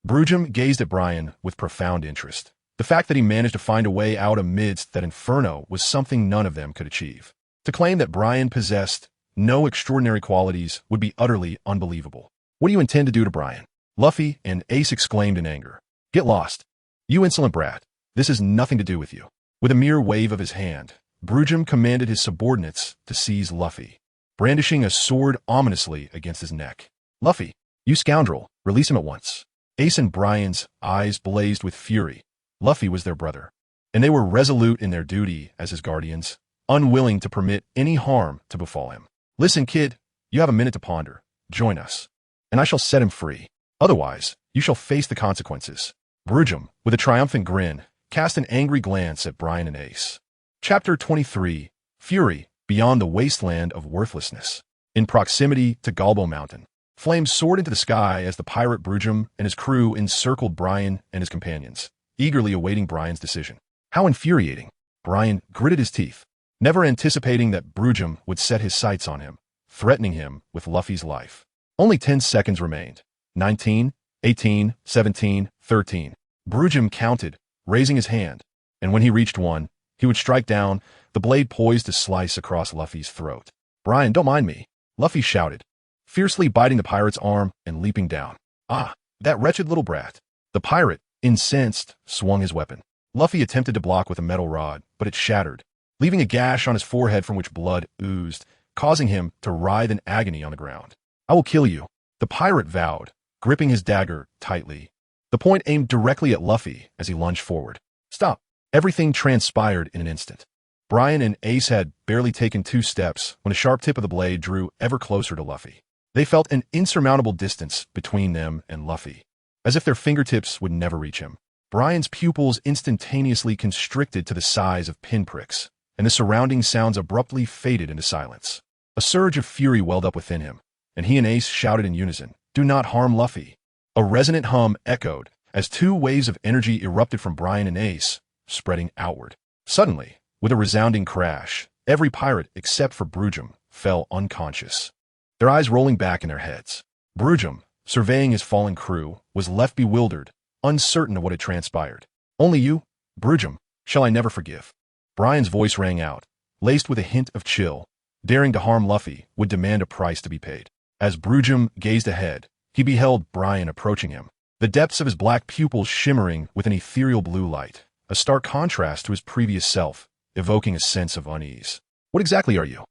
Brujum gazed at Brian with profound interest. The fact that he managed to find a way out amidst that inferno was something none of them could achieve. To claim that Brian possessed no extraordinary qualities would be utterly unbelievable. What do you intend to do to Brian? Luffy and Ace exclaimed in anger. Get lost. You insolent brat. This has nothing to do with you. With a mere wave of his hand, Brujum commanded his subordinates to seize Luffy, brandishing a sword ominously against his neck. Luffy, you scoundrel, release him at once. Ace and Brian's eyes blazed with fury. Luffy was their brother, and they were resolute in their duty as his guardians, unwilling to permit any harm to befall him. Listen, kid, you have a minute to ponder. Join us, and I shall set him free. Otherwise, you shall face the consequences. Brujum, with a triumphant grin, cast an angry glance at Brian and Ace. Chapter 23, Fury, Beyond the Wasteland of Worthlessness. In proximity to Galbo Mountain, flames soared into the sky as the pirate Brujum and his crew encircled Brian and his companions, eagerly awaiting Brian's decision. How infuriating! Brian gritted his teeth, never anticipating that Brujum would set his sights on him, threatening him with Luffy's life. Only 10 seconds remained. 19, 18, 17, 13. Brujum counted, raising his hand, and when he reached 1, he would strike down, the blade poised to slice across Luffy's throat. Brian, don't mind me, Luffy shouted, fiercely biting the pirate's arm and leaping down. Ah, that wretched little brat. The pirate, incensed, swung his weapon. Luffy attempted to block with a metal rod, but it shattered, leaving a gash on his forehead from which blood oozed, causing him to writhe in agony on the ground. I will kill you, the pirate vowed, gripping his dagger tightly, the point aimed directly at Luffy as he lunged forward. Stop! Everything transpired in an instant. Brian and Ace had barely taken 2 steps when a sharp tip of the blade drew ever closer to Luffy. They felt an insurmountable distance between them and Luffy, as if their fingertips would never reach him. Brian's pupils instantaneously constricted to the size of pinpricks, and the surrounding sounds abruptly faded into silence. A surge of fury welled up within him, and he and Ace shouted in unison, "Do not harm Luffy." A resonant hum echoed as 2 waves of energy erupted from Brian and Ace, spreading outward. Suddenly, with a resounding crash, every pirate except for Brujum fell unconscious, their eyes rolling back in their heads. Brujum, surveying his fallen crew, was left bewildered, uncertain of what had transpired. Only you, Brujum, shall I never forgive. Brian's voice rang out, laced with a hint of chill. Daring to harm Luffy would demand a price to be paid. As Brujum gazed ahead, he beheld Brian approaching him, the depths of his black pupils shimmering with an ethereal blue light, a stark contrast to his previous self, evoking a sense of unease. What exactly are you?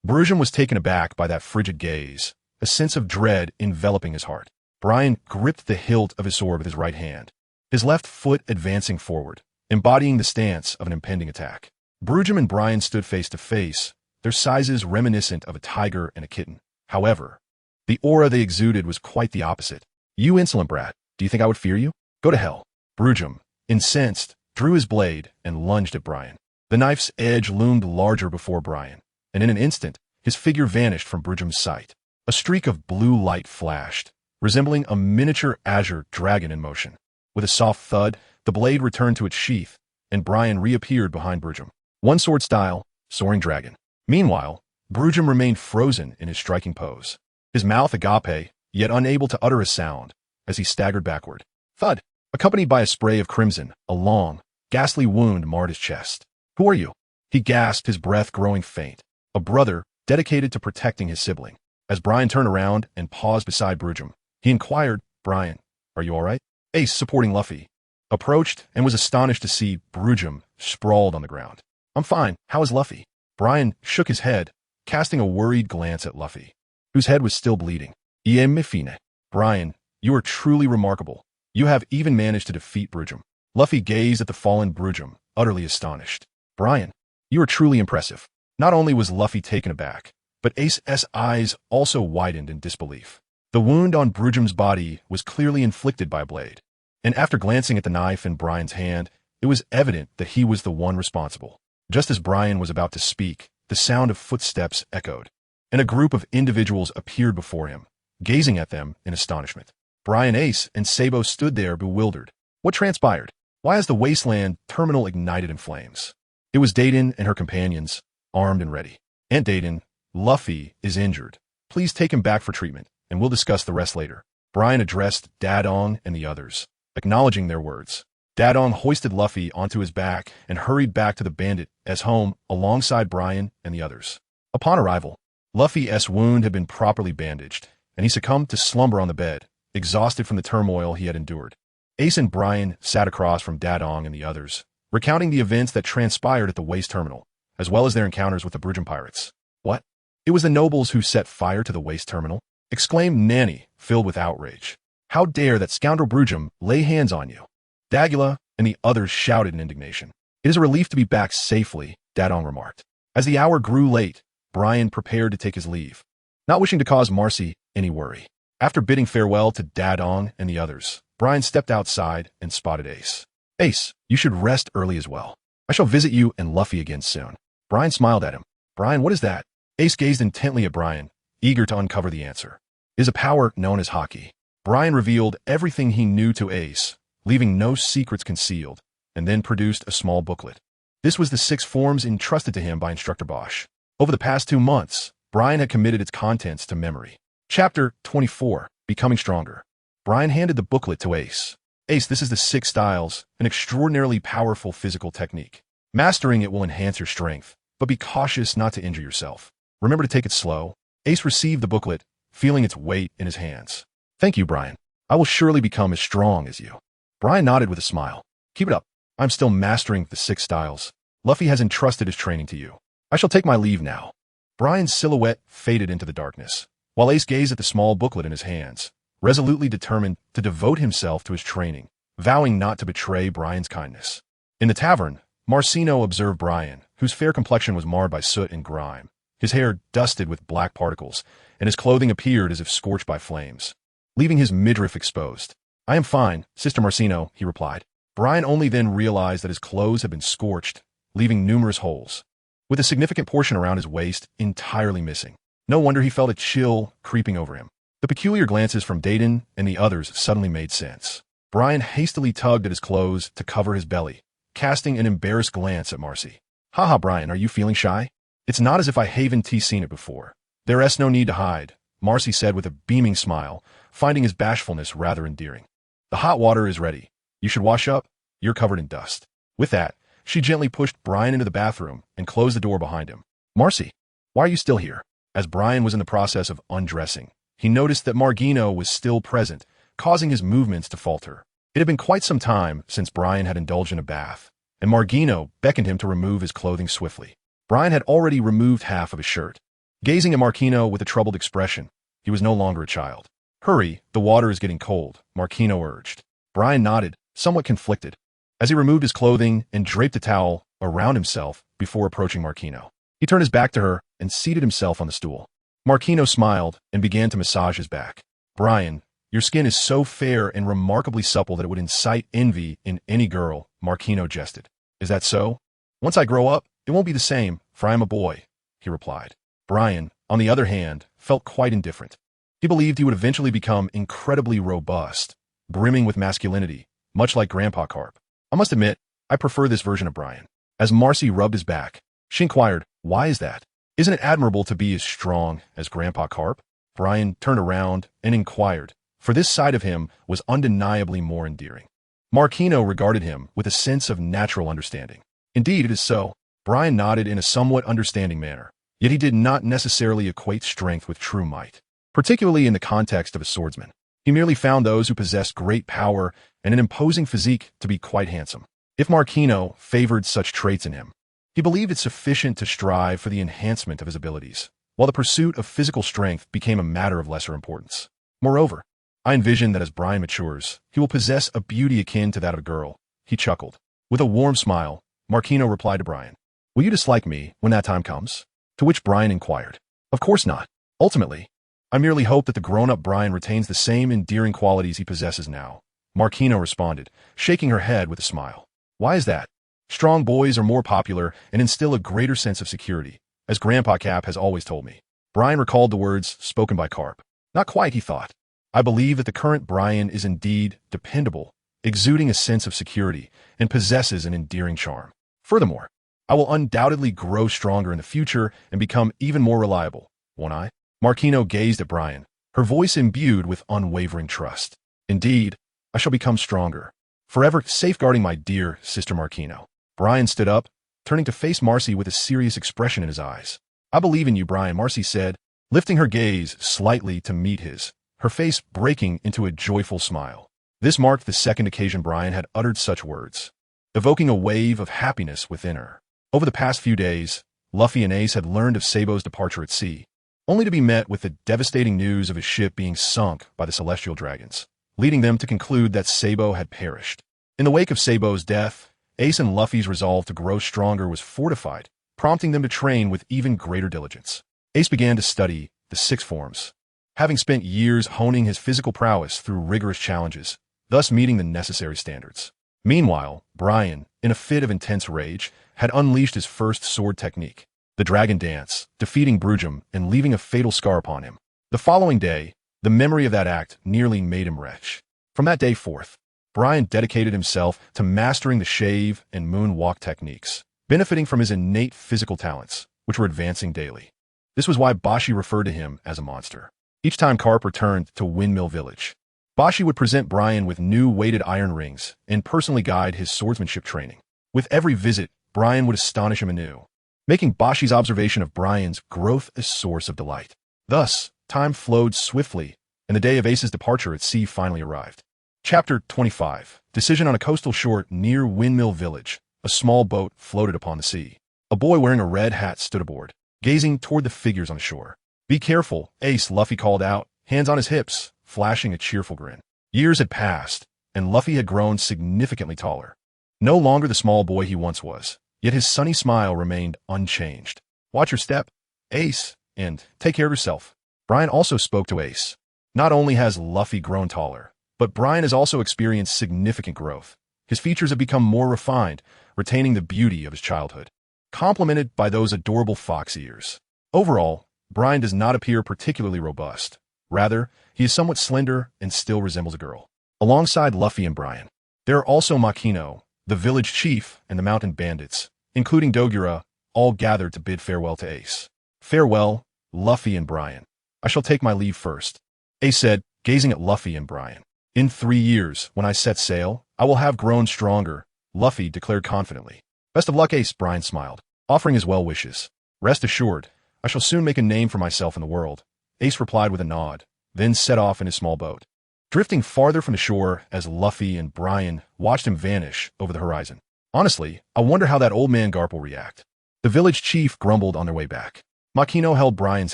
Brujum was taken aback by that frigid gaze, a sense of dread enveloping his heart. Brian gripped the hilt of his sword with his right hand, his left foot advancing forward, embodying the stance of an impending attack. Brujum and Brian stood face to face, their sizes reminiscent of a tiger and a kitten. However, the aura they exuded was quite the opposite. You insolent brat, do you think I would fear you? Go to hell. Brujum, incensed, drew his blade and lunged at Brian. The knife's edge loomed larger before Brian, and in an instant, his figure vanished from Brujum's sight. A streak of blue light flashed, resembling a miniature azure dragon in motion. With a soft thud, The blade returned to its sheath, and Brian reappeared behind Brujum. One sword style, soaring dragon. Meanwhile, Brujum remained frozen in his striking pose, his mouth agape, yet unable to utter a sound, as he staggered backward. Thud! Accompanied by a spray of crimson, a long, ghastly wound marred his chest. Who are you? He gasped, his breath growing faint. A brother, dedicated to protecting his sibling. As Brian turned around and paused beside Brujum, he inquired, Brian, are you all right? Ace, supporting Luffy, approached and was astonished to see Brujum sprawled on the ground. I'm fine. How is Luffy? Brian shook his head, casting a worried glance at Luffy, whose head was still bleeding. Ie me fine. Brian, you are truly remarkable. You have even managed to defeat Brujum. Luffy gazed at the fallen Brujum, utterly astonished. Brian, you are truly impressive. Not only was Luffy taken aback, but Ace's eyes also widened in disbelief. The wound on Brujum's body was clearly inflicted by a blade, and after glancing at the knife in Brian's hand, it was evident that he was the one responsible. Just as Brian was about to speak, the sound of footsteps echoed, and a group of individuals appeared before him, gazing at them in astonishment. Brian, Ace, and Sabo stood there bewildered. What transpired? Why has the wasteland terminal ignited in flames? It was Dayton and her companions, armed and ready. Aunt Dayton, Luffy is injured. Please take him back for treatment, and we'll discuss the rest later. Brian addressed Dadong and the others, acknowledging their words. Dadong hoisted Luffy onto his back and hurried back to the bandit's home alongside Brian and the others. Upon arrival, Luffy's wound had been properly bandaged, and he succumbed to slumber on the bed, exhausted from the turmoil he had endured. Ace and Brian sat across from Dadong and the others, recounting the events that transpired at the waste terminal, as well as their encounters with the Brujum pirates. What? It was the nobles who set fire to the waste terminal? Exclaimed Nanny, filled with outrage. How dare that scoundrel Brujum lay hands on you? Dagula and the others shouted in indignation. It is a relief to be back safely, Dadong remarked. As the hour grew late, Brian prepared to take his leave, not wishing to cause Marcy any worry. After bidding farewell to Dadong and the others, Brian stepped outside and spotted Ace. Ace, you should rest early as well. I shall visit you and Luffy again soon. Brian smiled at him. Brian, what is that? Ace gazed intently at Brian, eager to uncover the answer. It is a power known as Haki. Brian revealed everything he knew to Ace, leaving no secrets concealed, and then produced a small booklet. This was the 6 forms entrusted to him by Instructor Bosch. Over the past 2 months, Brian had committed its contents to memory. Chapter 24, Becoming Stronger. Brian handed the booklet to Ace. Ace, this is the 6 styles, an extraordinarily powerful physical technique. Mastering it will enhance your strength, but be cautious not to injure yourself. Remember to take it slow. Ace received the booklet, feeling its weight in his hands. Thank you, Brian. I will surely become as strong as you. Brian nodded with a smile. Keep it up. I'm still mastering the 6 styles. Luffy has entrusted his training to you. I shall take my leave now. Brian's silhouette faded into the darkness, while Ace gazed at the small booklet in his hands, resolutely determined to devote himself to his training, vowing not to betray Brian's kindness. In the tavern, Marcino observed Brian, whose fair complexion was marred by soot and grime, his hair dusted with black particles, and his clothing appeared as if scorched by flames, leaving his midriff exposed. I am fine, Sister Marcino, he replied. Brian only then realized that his clothes had been scorched, leaving numerous holes, with a significant portion around his waist entirely missing. No wonder he felt a chill creeping over him. The peculiar glances from Dayton and the others suddenly made sense. Brian hastily tugged at his clothes to cover his belly, casting an embarrassed glance at Marcy. Haha, Brian, are you feeling shy? It's not as if I haven't seen it before. There's no need to hide, Marcy said with a beaming smile, finding his bashfulness rather endearing. The hot water is ready. You should wash up. You're covered in dust. With that, she gently pushed Brian into the bathroom and closed the door behind him. Marcy, why are you still here? As Brian was in the process of undressing, he noticed that Margino was still present, causing his movements to falter. It had been quite some time since Brian had indulged in a bath, and Margino beckoned him to remove his clothing swiftly. Brian had already removed half of his shirt. Gazing at Margino with a troubled expression, he was no longer a child. Hurry, the water is getting cold, Margino urged. Brian nodded, somewhat conflicted, as he removed his clothing and draped a towel around himself before approaching Margino. He turned his back to her and seated himself on the stool. Margino smiled and began to massage his back. Brian, your skin is so fair and remarkably supple that it would incite envy in any girl, Margino jested. Is that so? Once I grow up, it won't be the same, for I am a boy, he replied. Brian, on the other hand, felt quite indifferent. He believed he would eventually become incredibly robust, brimming with masculinity, much like Grandpa Garp. I must admit, I prefer this version of Brian. As Marcy rubbed his back, she inquired, "Why is that? Isn't it admirable to be as strong as Grandpa Garp?" Brian turned around and inquired, for this side of him was undeniably more endearing. Marquino regarded him with a sense of natural understanding. "Indeed, it is so." Brian nodded in a somewhat understanding manner, yet he did not necessarily equate strength with true might, particularly in the context of a swordsman. He merely found those who possessed great power and an imposing physique to be quite handsome. If Marquino favored such traits in him, he believed it sufficient to strive for the enhancement of his abilities, while the pursuit of physical strength became a matter of lesser importance. Moreover, I envision that as Brian matures, he will possess a beauty akin to that of a girl. He chuckled. With a warm smile, Marquino replied to Brian, "Will you dislike me when that time comes?" To which Brian inquired, "Of course not. Ultimately, I merely hope that the grown-up Brian retains the same endearing qualities he possesses now." Marquino responded, shaking her head with a smile. "Why is that?" "Strong boys are more popular and instill a greater sense of security, as Grandpa Cap has always told me." Brian recalled the words spoken by Garp. Not quite, he thought. "I believe that the current Brian is indeed dependable, exuding a sense of security, and possesses an endearing charm. Furthermore, I will undoubtedly grow stronger in the future and become even more reliable, won't I?" Marquino gazed at Brian, her voice imbued with unwavering trust. "Indeed, I shall become stronger, forever safeguarding my dear Sister Marquino." Brian stood up, turning to face Marcy with a serious expression in his eyes. "I believe in you, Brian," Marcy said, lifting her gaze slightly to meet his, her face breaking into a joyful smile. This marked the second occasion Brian had uttered such words, evoking a wave of happiness within her. Over the past few days, Luffy and Ace had learned of Sabo's departure at sea, only to be met with the devastating news of his ship being sunk by the celestial dragons, leading them to conclude that Sabo had perished. In the wake of Sabo's death, Ace and Luffy's resolve to grow stronger was fortified, prompting them to train with even greater diligence. Ace began to study the six forms, having spent years honing his physical prowess through rigorous challenges, thus meeting the necessary standards. Meanwhile, Brian, in a fit of intense rage, had unleashed his first sword technique, the Dragon Dance, defeating Brujum and leaving a fatal scar upon him. The following day, the memory of that act nearly made him retch. From that day forth, Brian dedicated himself to mastering the shave and moonwalk techniques, benefiting from his innate physical talents, which were advancing daily. This was why Bashi referred to him as a monster. Each time Garp returned to Windmill Village, Bashi would present Brian with new weighted iron rings and personally guide his swordsmanship training. With every visit, Brian would astonish him anew, making Bashi's observation of Brian's growth a source of delight. Thus, time flowed swiftly, and the day of Ace's departure at sea finally arrived. Chapter 25. Decision on a coastal shore near Windmill Village. A small boat floated upon the sea. A boy wearing a red hat stood aboard, gazing toward the figures on the shore. "Be careful, Ace," Luffy called out, hands on his hips, flashing a cheerful grin. Years had passed, and Luffy had grown significantly taller. No longer the small boy he once was, yet his sunny smile remained unchanged. "Watch your step, Ace, and take care of yourself." Brian also spoke to Ace. Not only has Luffy grown taller, but Brian has also experienced significant growth. His features have become more refined, retaining the beauty of his childhood, complemented by those adorable fox ears. Overall, Brian does not appear particularly robust. Rather, he is somewhat slender and still resembles a girl. Alongside Luffy and Brian, there are also Makino, the village chief, and the mountain bandits, including Dogura, all gathered to bid farewell to Ace. "Farewell, Luffy and Brian. I shall take my leave first," Ace said, gazing at Luffy and Brian. "In 3 years, when I set sail, I will have grown stronger," Luffy declared confidently. "Best of luck, Ace," Brian smiled, offering his well wishes. "Rest assured, I shall soon make a name for myself in the world," Ace replied with a nod, then set off in his small boat, drifting farther from the shore as Luffy and Brian watched him vanish over the horizon. "Honestly, I wonder how that old man Garp will react," the village chief grumbled on their way back. Makino held Brian's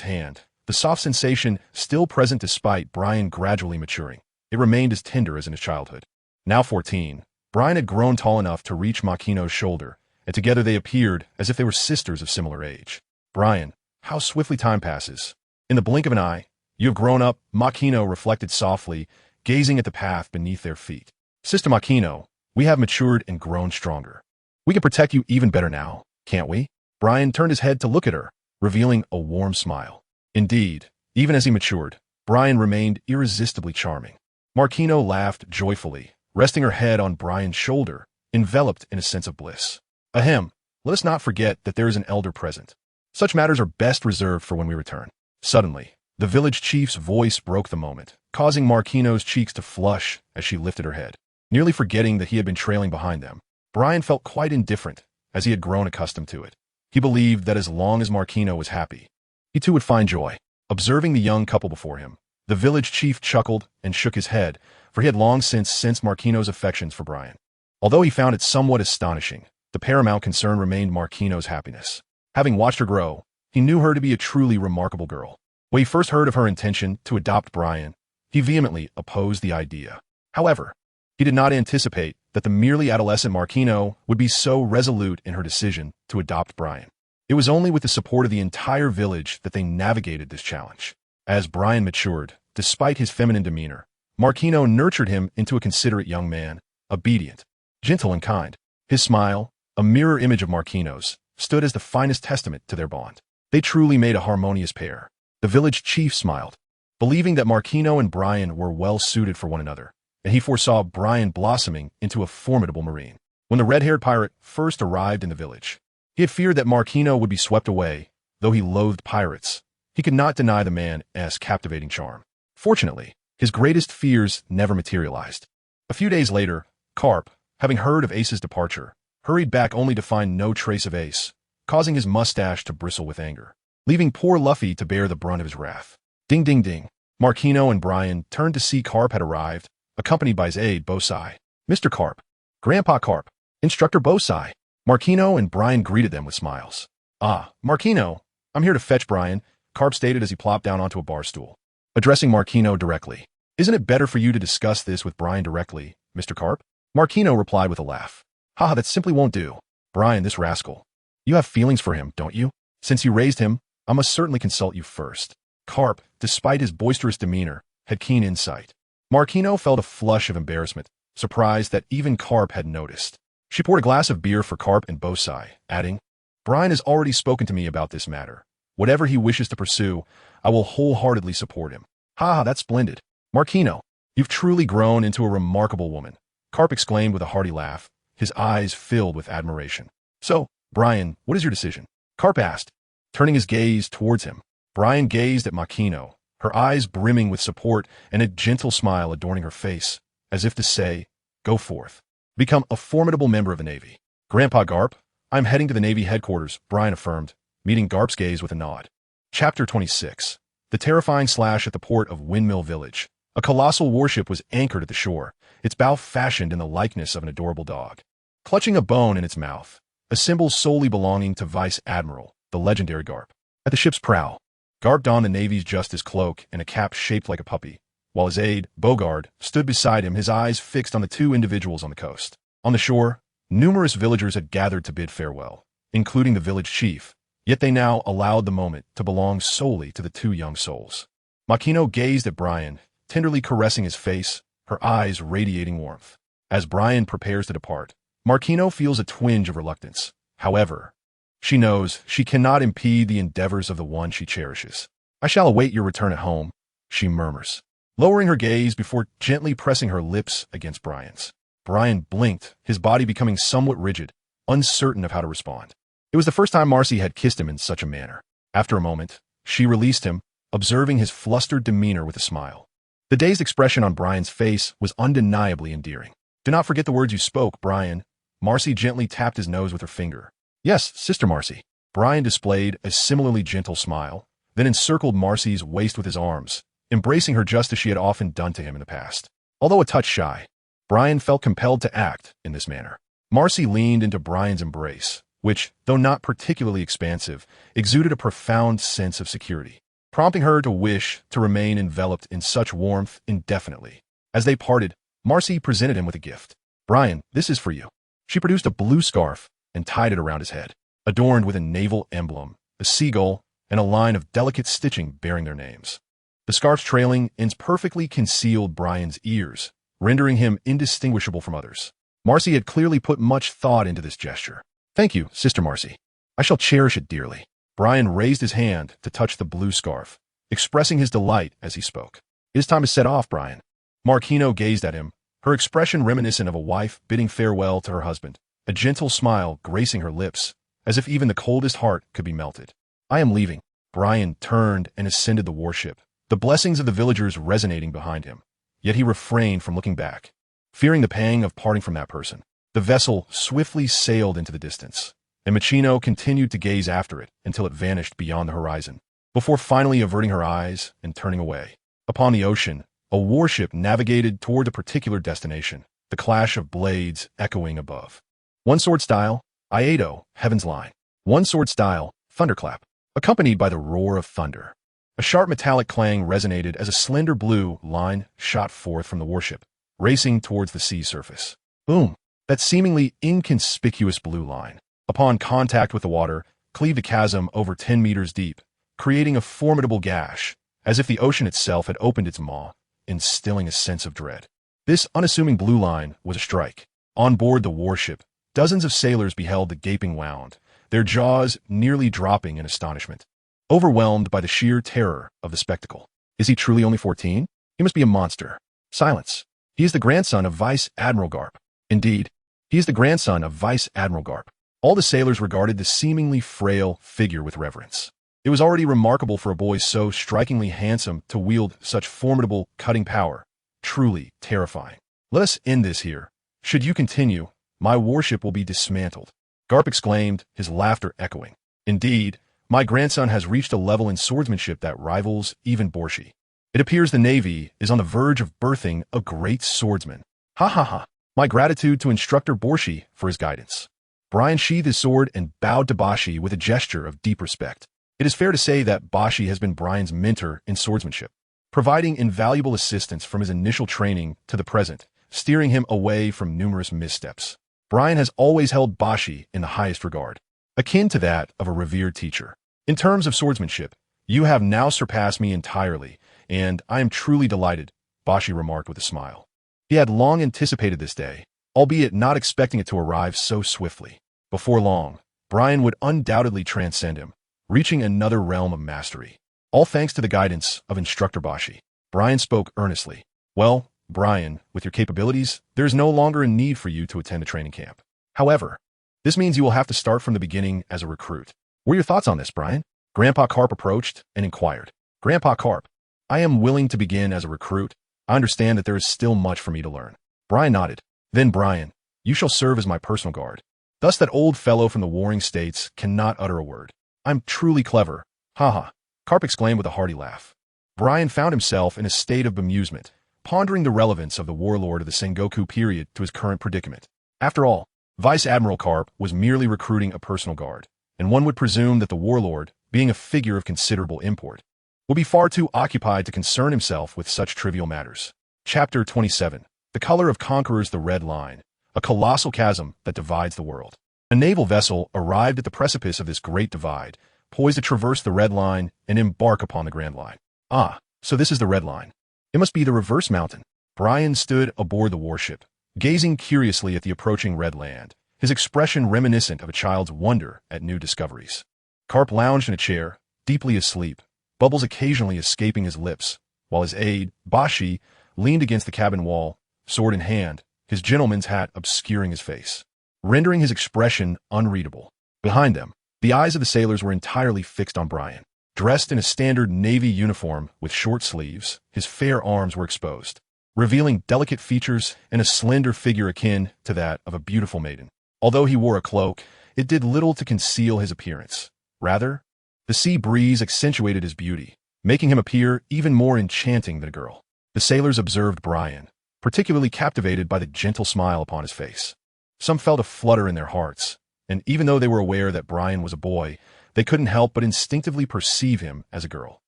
hand, the soft sensation still present despite Brian gradually maturing. It remained as tender as in his childhood. Now 14, Brian had grown tall enough to reach Makino's shoulder, and together they appeared as if they were sisters of similar age. "Brian, how swiftly time passes. In the blink of an eye, you have grown up," Makino reflected softly, gazing at the path beneath their feet. "Sister Makino, we have matured and grown stronger. We can protect you even better now, can't we?" Brian turned his head to look at her, revealing a warm smile. Indeed, even as he matured, Brian remained irresistibly charming. Makino laughed joyfully, resting her head on Brian's shoulder, enveloped in a sense of bliss. Ahem, let us not forget that there is an elder present. Such matters are best reserved for when we return. Suddenly, the village chief's voice broke the moment, causing Marquino's cheeks to flush as she lifted her head. Nearly forgetting that he had been trailing behind them, Brian felt quite indifferent, as he had grown accustomed to it. He believed that as long as Marquino was happy, he too would find joy. Observing the young couple before him, the village chief chuckled and shook his head, for he had long since sensed Marquino's affections for Brian. Although he found it somewhat astonishing, the paramount concern remained Marquino's happiness. Having watched her grow, he knew her to be a truly remarkable girl. When he first heard of her intention to adopt Brian, he vehemently opposed the idea. However, he did not anticipate that the merely adolescent Marquino would be so resolute in her decision to adopt Brian. It was only with the support of the entire village that they navigated this challenge. As Brian matured, despite his feminine demeanor, Marquino nurtured him into a considerate young man, obedient, gentle and kind. His smile, a mirror image of Marquino's, stood as the finest testament to their bond. They truly made a harmonious pair. The village chief smiled, believing that Marquino and Brian were well suited for one another, and he foresaw Brian blossoming into a formidable marine. When the red-haired pirate first arrived in the village, he had feared that Marquino would be swept away. Though he loathed pirates, he could not deny the man's captivating charm. Fortunately, his greatest fears never materialized. A few days later, Garp, having heard of Ace's departure, hurried back only to find no trace of Ace, causing his mustache to bristle with anger, leaving poor Luffy to bear the brunt of his wrath. Ding ding ding. Marquino and Brian turned to see Garp had arrived, accompanied by his aide, Bosai. Mr. Garp, Grandpa Garp, Instructor Bosai. Marquino and Brian greeted them with smiles. Ah, Marquino, I'm here to fetch Brian, Garp stated as he plopped down onto a bar stool. Addressing Marquino directly. Isn't it better for you to discuss this with Brian directly, Mr. Garp? Marquino replied with a laugh. Haha, that simply won't do. Brian, this rascal. You have feelings for him, don't you? Since you raised him, I must certainly consult you first. Garp, despite his boisterous demeanor, had keen insight. Marquino felt a flush of embarrassment, surprised that even Garp had noticed. She poured a glass of beer for Garp and Bosai, adding, Brian has already spoken to me about this matter. Whatever he wishes to pursue, I will wholeheartedly support him. Ha, that's splendid. Marquino, you've truly grown into a remarkable woman, Garp exclaimed with a hearty laugh, his eyes filled with admiration. So, Brian, what is your decision? Garp asked, turning his gaze towards him. Brian gazed at Marquino, her eyes brimming with support and a gentle smile adorning her face, as if to say, go forth. Become a formidable member of the Navy. Grandpa Garp, I'm heading to the Navy headquarters, Brian affirmed, meeting Garp's gaze with a nod. Chapter 26. The terrifying slash at the port of Windmill Village. A colossal warship was anchored at the shore, its bow fashioned in the likeness of an adorable dog. Clutching a bone in its mouth, a symbol solely belonging to Vice Admiral, the legendary Garp. At the ship's prow, Garp donned the Navy's Justice cloak and a cap shaped like a puppy, while his aide, Bogard, stood beside him, his eyes fixed on the two individuals on the coast. On the shore, numerous villagers had gathered to bid farewell, including the village chief, yet they now allowed the moment to belong solely to the two young souls. Marquino gazed at Brian, tenderly caressing his face, her eyes radiating warmth. As Brian prepares to depart, Marquino feels a twinge of reluctance. However, she knows she cannot impede the endeavors of the one she cherishes. I shall await your return at home, she murmurs, lowering her gaze before gently pressing her lips against Brian's. Brian blinked, his body becoming somewhat rigid, uncertain of how to respond. It was the first time Marcy had kissed him in such a manner. After a moment, she released him, observing his flustered demeanor with a smile. The dazed expression on Brian's face was undeniably endearing. Do not forget the words you spoke, Brian. Marcy gently tapped his nose with her finger. Yes, Sister Marcy. Brian displayed a similarly gentle smile, then encircled Marcy's waist with his arms, embracing her just as she had often done to him in the past. Although a touch shy, Brian felt compelled to act in this manner. Marcy leaned into Brian's embrace, which, though not particularly expansive, exuded a profound sense of security, prompting her to wish to remain enveloped in such warmth indefinitely. As they parted, Marcy presented him with a gift. Brian, this is for you. She produced a blue scarf and tied it around his head, adorned with a naval emblem, a seagull, and a line of delicate stitching bearing their names. The scarf's trailing ends perfectly concealed Brian's ears, rendering him indistinguishable from others. Marcy had clearly put much thought into this gesture. Thank you, Sister Marcy. I shall cherish it dearly. Brian raised his hand to touch the blue scarf, expressing his delight as he spoke. It is time to set off, Brian. Marquino gazed at him, her expression reminiscent of a wife bidding farewell to her husband, a gentle smile gracing her lips, as if even the coldest heart could be melted. I am leaving. Brian turned and ascended the warship, the blessings of the villagers resonating behind him. Yet he refrained from looking back, fearing the pang of parting from that person. The vessel swiftly sailed into the distance, and Machino continued to gaze after it until it vanished beyond the horizon, before finally averting her eyes and turning away. Upon the ocean, a warship navigated toward a particular destination, the clash of blades echoing above. One sword style, Iato, Heaven's Line. One sword style, Thunderclap, accompanied by the roar of thunder. A sharp metallic clang resonated as a slender blue line shot forth from the warship, racing towards the sea surface. Boom! That seemingly inconspicuous blue line, upon contact with the water, cleaved a chasm over 10 meters deep, creating a formidable gash, as if the ocean itself had opened its maw, instilling a sense of dread. This unassuming blue line was a strike. On board the warship, dozens of sailors beheld the gaping wound, their jaws nearly dropping in astonishment, overwhelmed by the sheer terror of the spectacle. Is he truly only 14? He must be a monster. Silence. He is the grandson of Vice Admiral Garp. Indeed, he is the grandson of Vice Admiral Garp. All the sailors regarded the seemingly frail figure with reverence. It was already remarkable for a boy so strikingly handsome to wield such formidable cutting power. Truly terrifying. Let us end this here. Should you continue, my warship will be dismantled. Garp exclaimed, his laughter echoing. Indeed, my grandson has reached a level in swordsmanship that rivals even Borshi. It appears the Navy is on the verge of birthing a great swordsman. Ha ha ha. My gratitude to Instructor Borshi for his guidance. Brian sheathed his sword and bowed to Bashi with a gesture of deep respect. It is fair to say that Bashi has been Brian's mentor in swordsmanship, providing invaluable assistance from his initial training to the present, steering him away from numerous missteps. Brian has always held Bashi in the highest regard, akin to that of a revered teacher. In terms of swordsmanship, you have now surpassed me entirely, and I am truly delighted, Bashi remarked with a smile. He had long anticipated this day, albeit not expecting it to arrive so swiftly. Before long, Brian would undoubtedly transcend him, reaching another realm of mastery. All thanks to the guidance of Instructor Bashi. Brian spoke earnestly. Well, Brian, with your capabilities, there is no longer a need for you to attend a training camp. However, this means you will have to start from the beginning as a recruit. What are your thoughts on this, Brian? Grandpa Carp approached and inquired. Grandpa Carp, I am willing to begin as a recruit. I understand that there is still much for me to learn. Brian nodded. Then, Brian, you shall serve as my personal guard. Thus that old fellow from the warring states cannot utter a word. I'm truly clever. Ha ha. Carp exclaimed with a hearty laugh. Brian found himself in a state of bemusement, pondering the relevance of the warlord of the Sengoku period to his current predicament. After all, Vice Admiral Carp was merely recruiting a personal guard, and one would presume that the warlord, being a figure of considerable import, would be far too occupied to concern himself with such trivial matters. Chapter 27. The Color of Conquerors, the Red Line, a colossal chasm that divides the world. A naval vessel arrived at the precipice of this great divide, poised to traverse the Red Line and embark upon the Grand Line. Ah, so this is the Red Line. It must be the reverse mountain. Brian stood aboard the warship, gazing curiously at the approaching red land, his expression reminiscent of a child's wonder at new discoveries. Carp lounged in a chair, deeply asleep, bubbles occasionally escaping his lips, while his aide, Bashi, leaned against the cabin wall, sword in hand, his gentleman's hat obscuring his face, rendering his expression unreadable. Behind them, the eyes of the sailors were entirely fixed on Brian. Dressed in a standard Navy uniform with short sleeves, his fair arms were exposed, revealing delicate features and a slender figure akin to that of a beautiful maiden. Although he wore a cloak, it did little to conceal his appearance. Rather, the sea breeze accentuated his beauty, making him appear even more enchanting than a girl. The sailors observed Brian, particularly captivated by the gentle smile upon his face. Some felt a flutter in their hearts, and even though they were aware that Brian was a boy, they couldn't help but instinctively perceive him as a girl.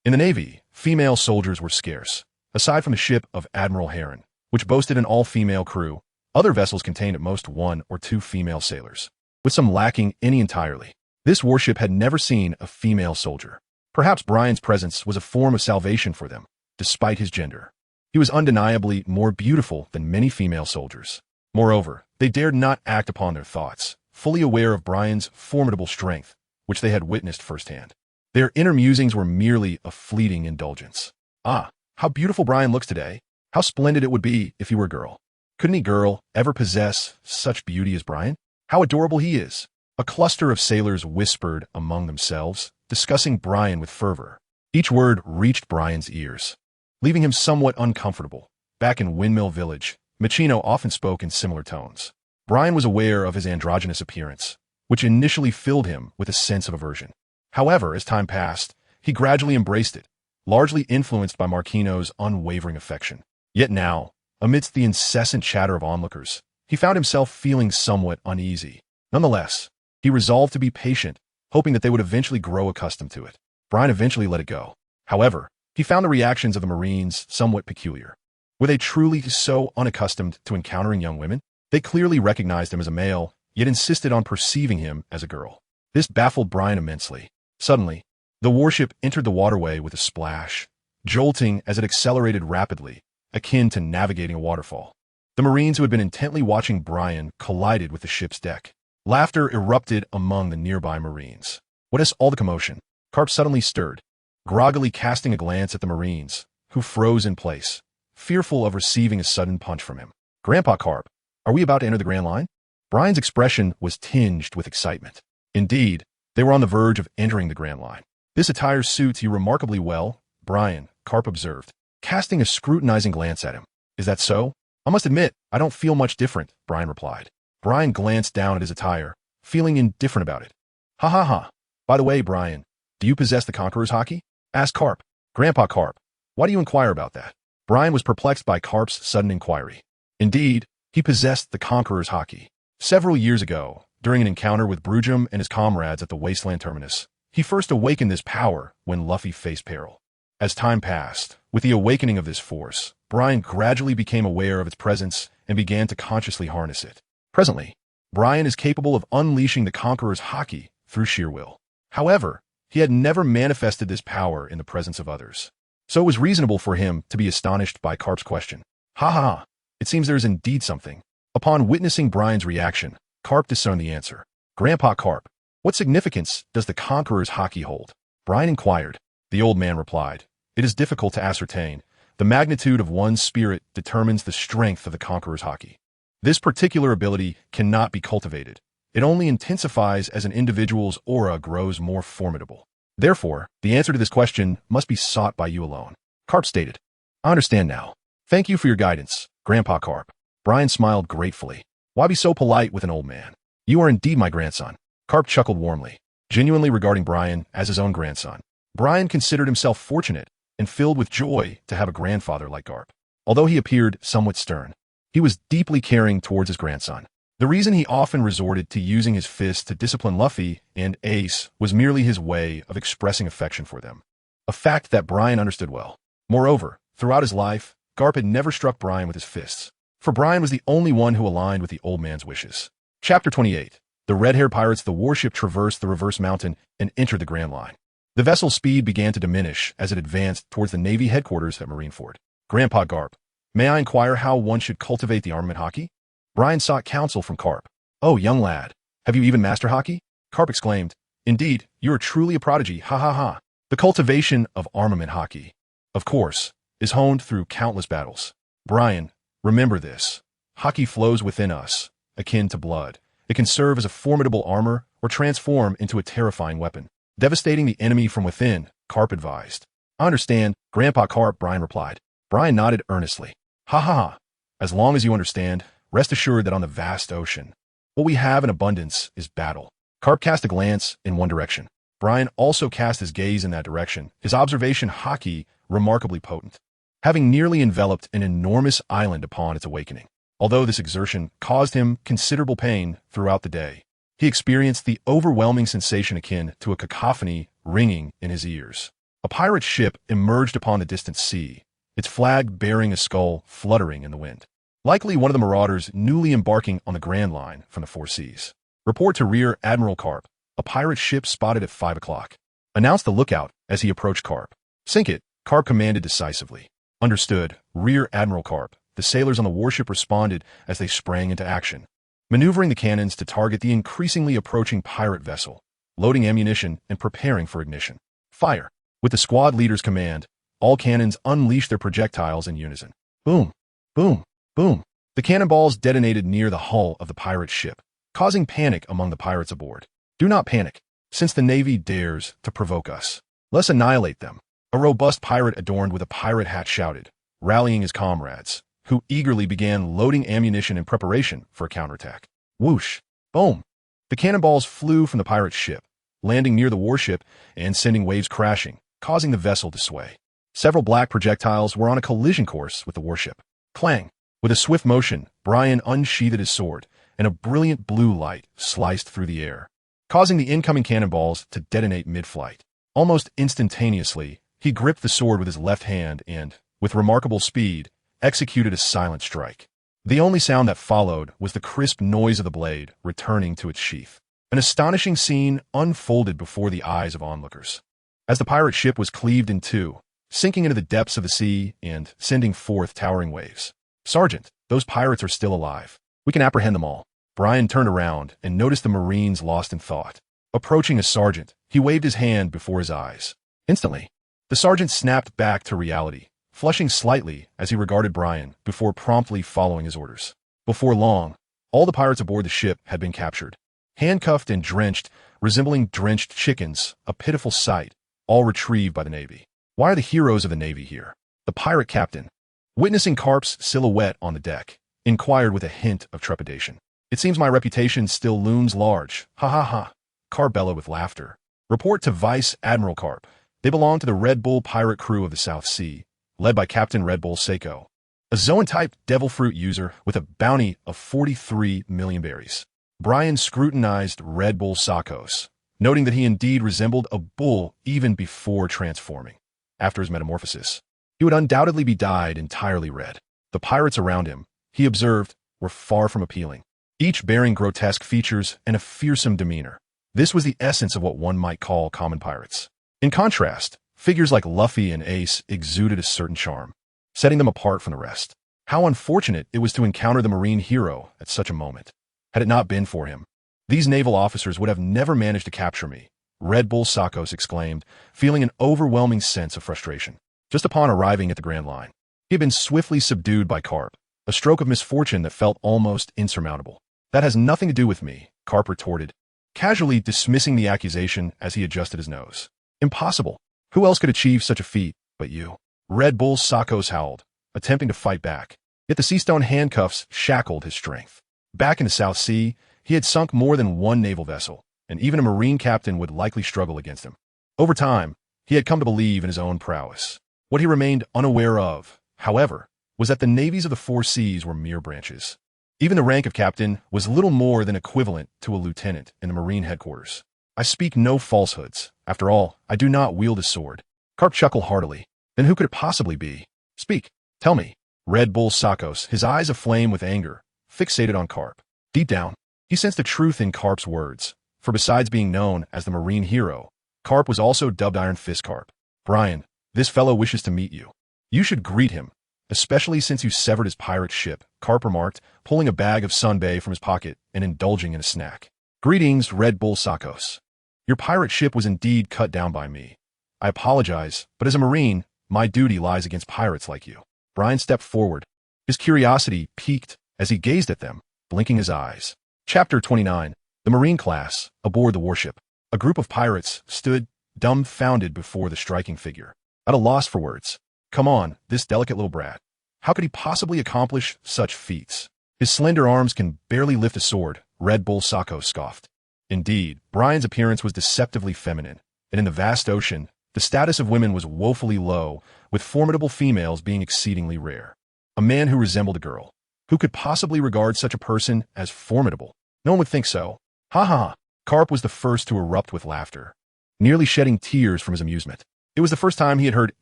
In the Navy, female soldiers were scarce. Aside from the ship of Admiral Heron, which boasted an all-female crew, other vessels contained at most 1 or 2 female sailors, with some lacking any entirely. This warship had never seen a female soldier. Perhaps Brian's presence was a form of salvation for them, despite his gender. He was undeniably more beautiful than many female soldiers. Moreover, they dared not act upon their thoughts, fully aware of Brian's formidable strength, which they had witnessed firsthand. Their inner musings were merely a fleeting indulgence. Ah, how beautiful Brian looks today. How splendid it would be if he were a girl. Could any girl ever possess such beauty as Brian? How adorable he is! A cluster of sailors whispered among themselves, discussing Brian with fervor. Each word reached Brian's ears, leaving him somewhat uncomfortable. Back in Windmill Village, Machino often spoke in similar tones. Brian was aware of his androgynous appearance, which initially filled him with a sense of aversion. However, as time passed, he gradually embraced it, largely influenced by Marquino's unwavering affection. Yet now, amidst the incessant chatter of onlookers, he found himself feeling somewhat uneasy. Nonetheless, he resolved to be patient, hoping that they would eventually grow accustomed to it. Brian eventually let it go. However, he found the reactions of the Marines somewhat peculiar. Were they truly so unaccustomed to encountering young women? They clearly recognized him as a male, yet insisted on perceiving him as a girl. This baffled Brian immensely. Suddenly, the warship entered the waterway with a splash, jolting as it accelerated rapidly, akin to navigating a waterfall. The Marines who had been intently watching Brian collided with the ship's deck. Laughter erupted among the nearby Marines. What is all the commotion? Garp suddenly stirred, groggily casting a glance at the Marines, who froze in place, fearful of receiving a sudden punch from him. Grandpa Garp, are we about to enter the Grand Line? Brian's expression was tinged with excitement. Indeed, they were on the verge of entering the Grand Line. This attire suits you remarkably well, Brian, Garp observed, casting a scrutinizing glance at him. Is that so? I must admit, I don't feel much different, Brian replied. Brian glanced down at his attire, feeling indifferent about it. Ha ha ha. By the way, Brian, do you possess the Conqueror's Haki? Asked Garp. Grandpa Garp, why do you inquire about that? Brian was perplexed by Garp's sudden inquiry. Indeed, he possessed the Conqueror's Haki. Several years ago, during an encounter with Brujum and his comrades at the Wasteland Terminus, he first awakened this power when Luffy faced peril. As time passed, with the awakening of this force, Brian gradually became aware of its presence and began to consciously harness it. Presently, Brian is capable of unleashing the Conqueror's Haki through sheer will. However, he had never manifested this power in the presence of others. So it was reasonable for him to be astonished by Garp's question. Ha ha ha. It seems there is indeed something. Upon witnessing Brian's reaction, Garp discerned the answer. Grandpa Garp, what significance does the Conqueror's Haki hold? Brian inquired. The old man replied. It is difficult to ascertain. The magnitude of one's spirit determines the strength of the Conqueror's Haki. This particular ability cannot be cultivated. It only intensifies as an individual's aura grows more formidable. Therefore, the answer to this question must be sought by you alone. Garp stated. I understand now. Thank you for your guidance, Grandpa Garp. Brian smiled gratefully. Why be so polite with an old man? You are indeed my grandson. Garp chuckled warmly, genuinely regarding Brian as his own grandson. Brian considered himself fortunate and filled with joy to have a grandfather like Garp. Although he appeared somewhat stern, he was deeply caring towards his grandson. The reason he often resorted to using his fists to discipline Luffy and Ace was merely his way of expressing affection for them, a fact that Brian understood well. Moreover, throughout his life, Garp had never struck Brian with his fists, for Brian was the only one who aligned with the old man's wishes. Chapter 28. The red-haired pirates. The warship traversed the reverse mountain and entered the Grand Line. The vessel's speed began to diminish as it advanced towards the Navy headquarters at Marineford. Grandpa Garp, may I inquire how one should cultivate the armament Haki? Brian sought counsel from Garp. Oh, young lad, have you even mastered Haki? Garp exclaimed. Indeed, you are truly a prodigy, ha ha ha. The cultivation of armament Haki, of course, is honed through countless battles. Brian, remember this. Haki flows within us, akin to blood. It can serve as a formidable armor or transform into a terrifying weapon, devastating the enemy from within, Garp advised. I understand, Grandpa Garp, Brian replied. Brian nodded earnestly. Ha ha ha. As long as you understand, rest assured that on the vast ocean, what we have in abundance is battle. Garp cast a glance in one direction. Brian also cast his gaze in that direction, his observation Haki remarkably potent, having nearly enveloped an enormous island upon its awakening. Although this exertion caused him considerable pain throughout the day, he experienced the overwhelming sensation akin to a cacophony ringing in his ears. A pirate ship emerged upon the distant sea, its flag bearing a skull fluttering in the wind. Likely one of the marauders newly embarking on the Grand Line from the Four Seas. Report to Rear Admiral Garp. A pirate ship spotted at 5 o'clock. Announced the lookout as he approached Garp. Sink it, Garp commanded decisively. Understood, Rear Admiral Garp. The sailors on the warship responded as they sprang into action, maneuvering the cannons to target the increasingly approaching pirate vessel, loading ammunition and preparing for ignition. Fire! With the squad leader's command, all cannons unleashed their projectiles in unison. Boom! Boom! Boom! The cannonballs detonated near the hull of the pirate ship, causing panic among the pirates aboard. Do not panic, since the Navy dares to provoke us. Let's annihilate them. A robust pirate adorned with a pirate hat shouted, rallying his comrades, who eagerly began loading ammunition in preparation for a counterattack. Whoosh! Boom! The cannonballs flew from the pirate ship, landing near the warship and sending waves crashing, causing the vessel to sway. Several black projectiles were on a collision course with the warship. Clang! With a swift motion, Brian unsheathed his sword, and a brilliant blue light sliced through the air, causing the incoming cannonballs to detonate mid-flight. Almost instantaneously, he gripped the sword with his left hand and, with remarkable speed, executed a silent strike. The only sound that followed was the crisp noise of the blade returning to its sheath. An astonishing scene unfolded before the eyes of onlookers. As the pirate ship was cleaved in two, sinking into the depths of the sea and sending forth towering waves. Sergeant, those pirates are still alive. We can apprehend them all. Brian turned around and noticed the Marines lost in thought. Approaching a sergeant, he waved his hand before his eyes. Instantly, the sergeant snapped back to reality, flushing slightly as he regarded Brian before promptly following his orders. Before long, all the pirates aboard the ship had been captured. Handcuffed and drenched, resembling drenched chickens, a pitiful sight, all retrieved by the Navy. Why are the heroes of the Navy here? The pirate captain, witnessing Garp's silhouette on the deck, inquired with a hint of trepidation. It seems my reputation still looms large. Ha ha ha. Garp bellowed with laughter. Report to Vice Admiral Garp. They belong to the Red Bull pirate crew of the South Sea, led by Captain Red Bull Seiko, a Zoan-type devil fruit user with a bounty of 43 million berries. Brian scrutinized Red Bull Sakos, noting that he indeed resembled a bull even before transforming. After his metamorphosis, he would undoubtedly be dyed entirely red. The pirates around him, he observed, were far from appealing, each bearing grotesque features and a fearsome demeanor. This was the essence of what one might call common pirates. In contrast, figures like Luffy and Ace exuded a certain charm, setting them apart from the rest. How unfortunate it was to encounter the Marine hero at such a moment. Had it not been for him, these naval officers would have never managed to capture me, Red Bull Sakos exclaimed, feeling an overwhelming sense of frustration. Just upon arriving at the Grand Line, he had been swiftly subdued by Garp, a stroke of misfortune that felt almost insurmountable. That has nothing to do with me, Garp retorted, casually dismissing the accusation as he adjusted his nose. Impossible. Who else could achieve such a feat but you? Red Bull Sakos howled, attempting to fight back, yet the sea-stone handcuffs shackled his strength. Back in the South Sea, he had sunk more than one naval vessel, and even a Marine captain would likely struggle against him. Over time, he had come to believe in his own prowess. What he remained unaware of, however, was that the navies of the four seas were mere branches. Even the rank of captain was little more than equivalent to a lieutenant in the Marine headquarters. I speak no falsehoods. After all, I do not wield a sword. Garp chuckled heartily. Then who could it possibly be? Speak. Tell me. Red Bull Sakos, his eyes aflame with anger, fixated on Garp. Deep down, he sensed the truth in Garp's words, for besides being known as the Marine hero, Garp was also dubbed Iron Fist Garp. Brian, this fellow wishes to meet you. You should greet him, especially since you severed his pirate ship, Garp remarked, pulling a bag of sunbae from his pocket and indulging in a snack. Greetings, Red Bull Sakos. Your pirate ship was indeed cut down by me. I apologize, but as a Marine, my duty lies against pirates like you. Brian stepped forward, his curiosity piqued as he gazed at them, blinking his eyes. Chapter 29. The Marine class, aboard the warship. A group of pirates stood, dumbfounded before the striking figure, at a loss for words. Come on, this delicate little brat. How could he possibly accomplish such feats? His slender arms can barely lift a sword, Red Bull Sakos scoffed. Indeed, Brian's appearance was deceptively feminine, and in the vast ocean, the status of women was woefully low, with formidable females being exceedingly rare. A man who resembled a girl. Who could possibly regard such a person as formidable? No one would think so. Ha ha ha. Garp was the first to erupt with laughter, nearly shedding tears from his amusement. It was the first time he had heard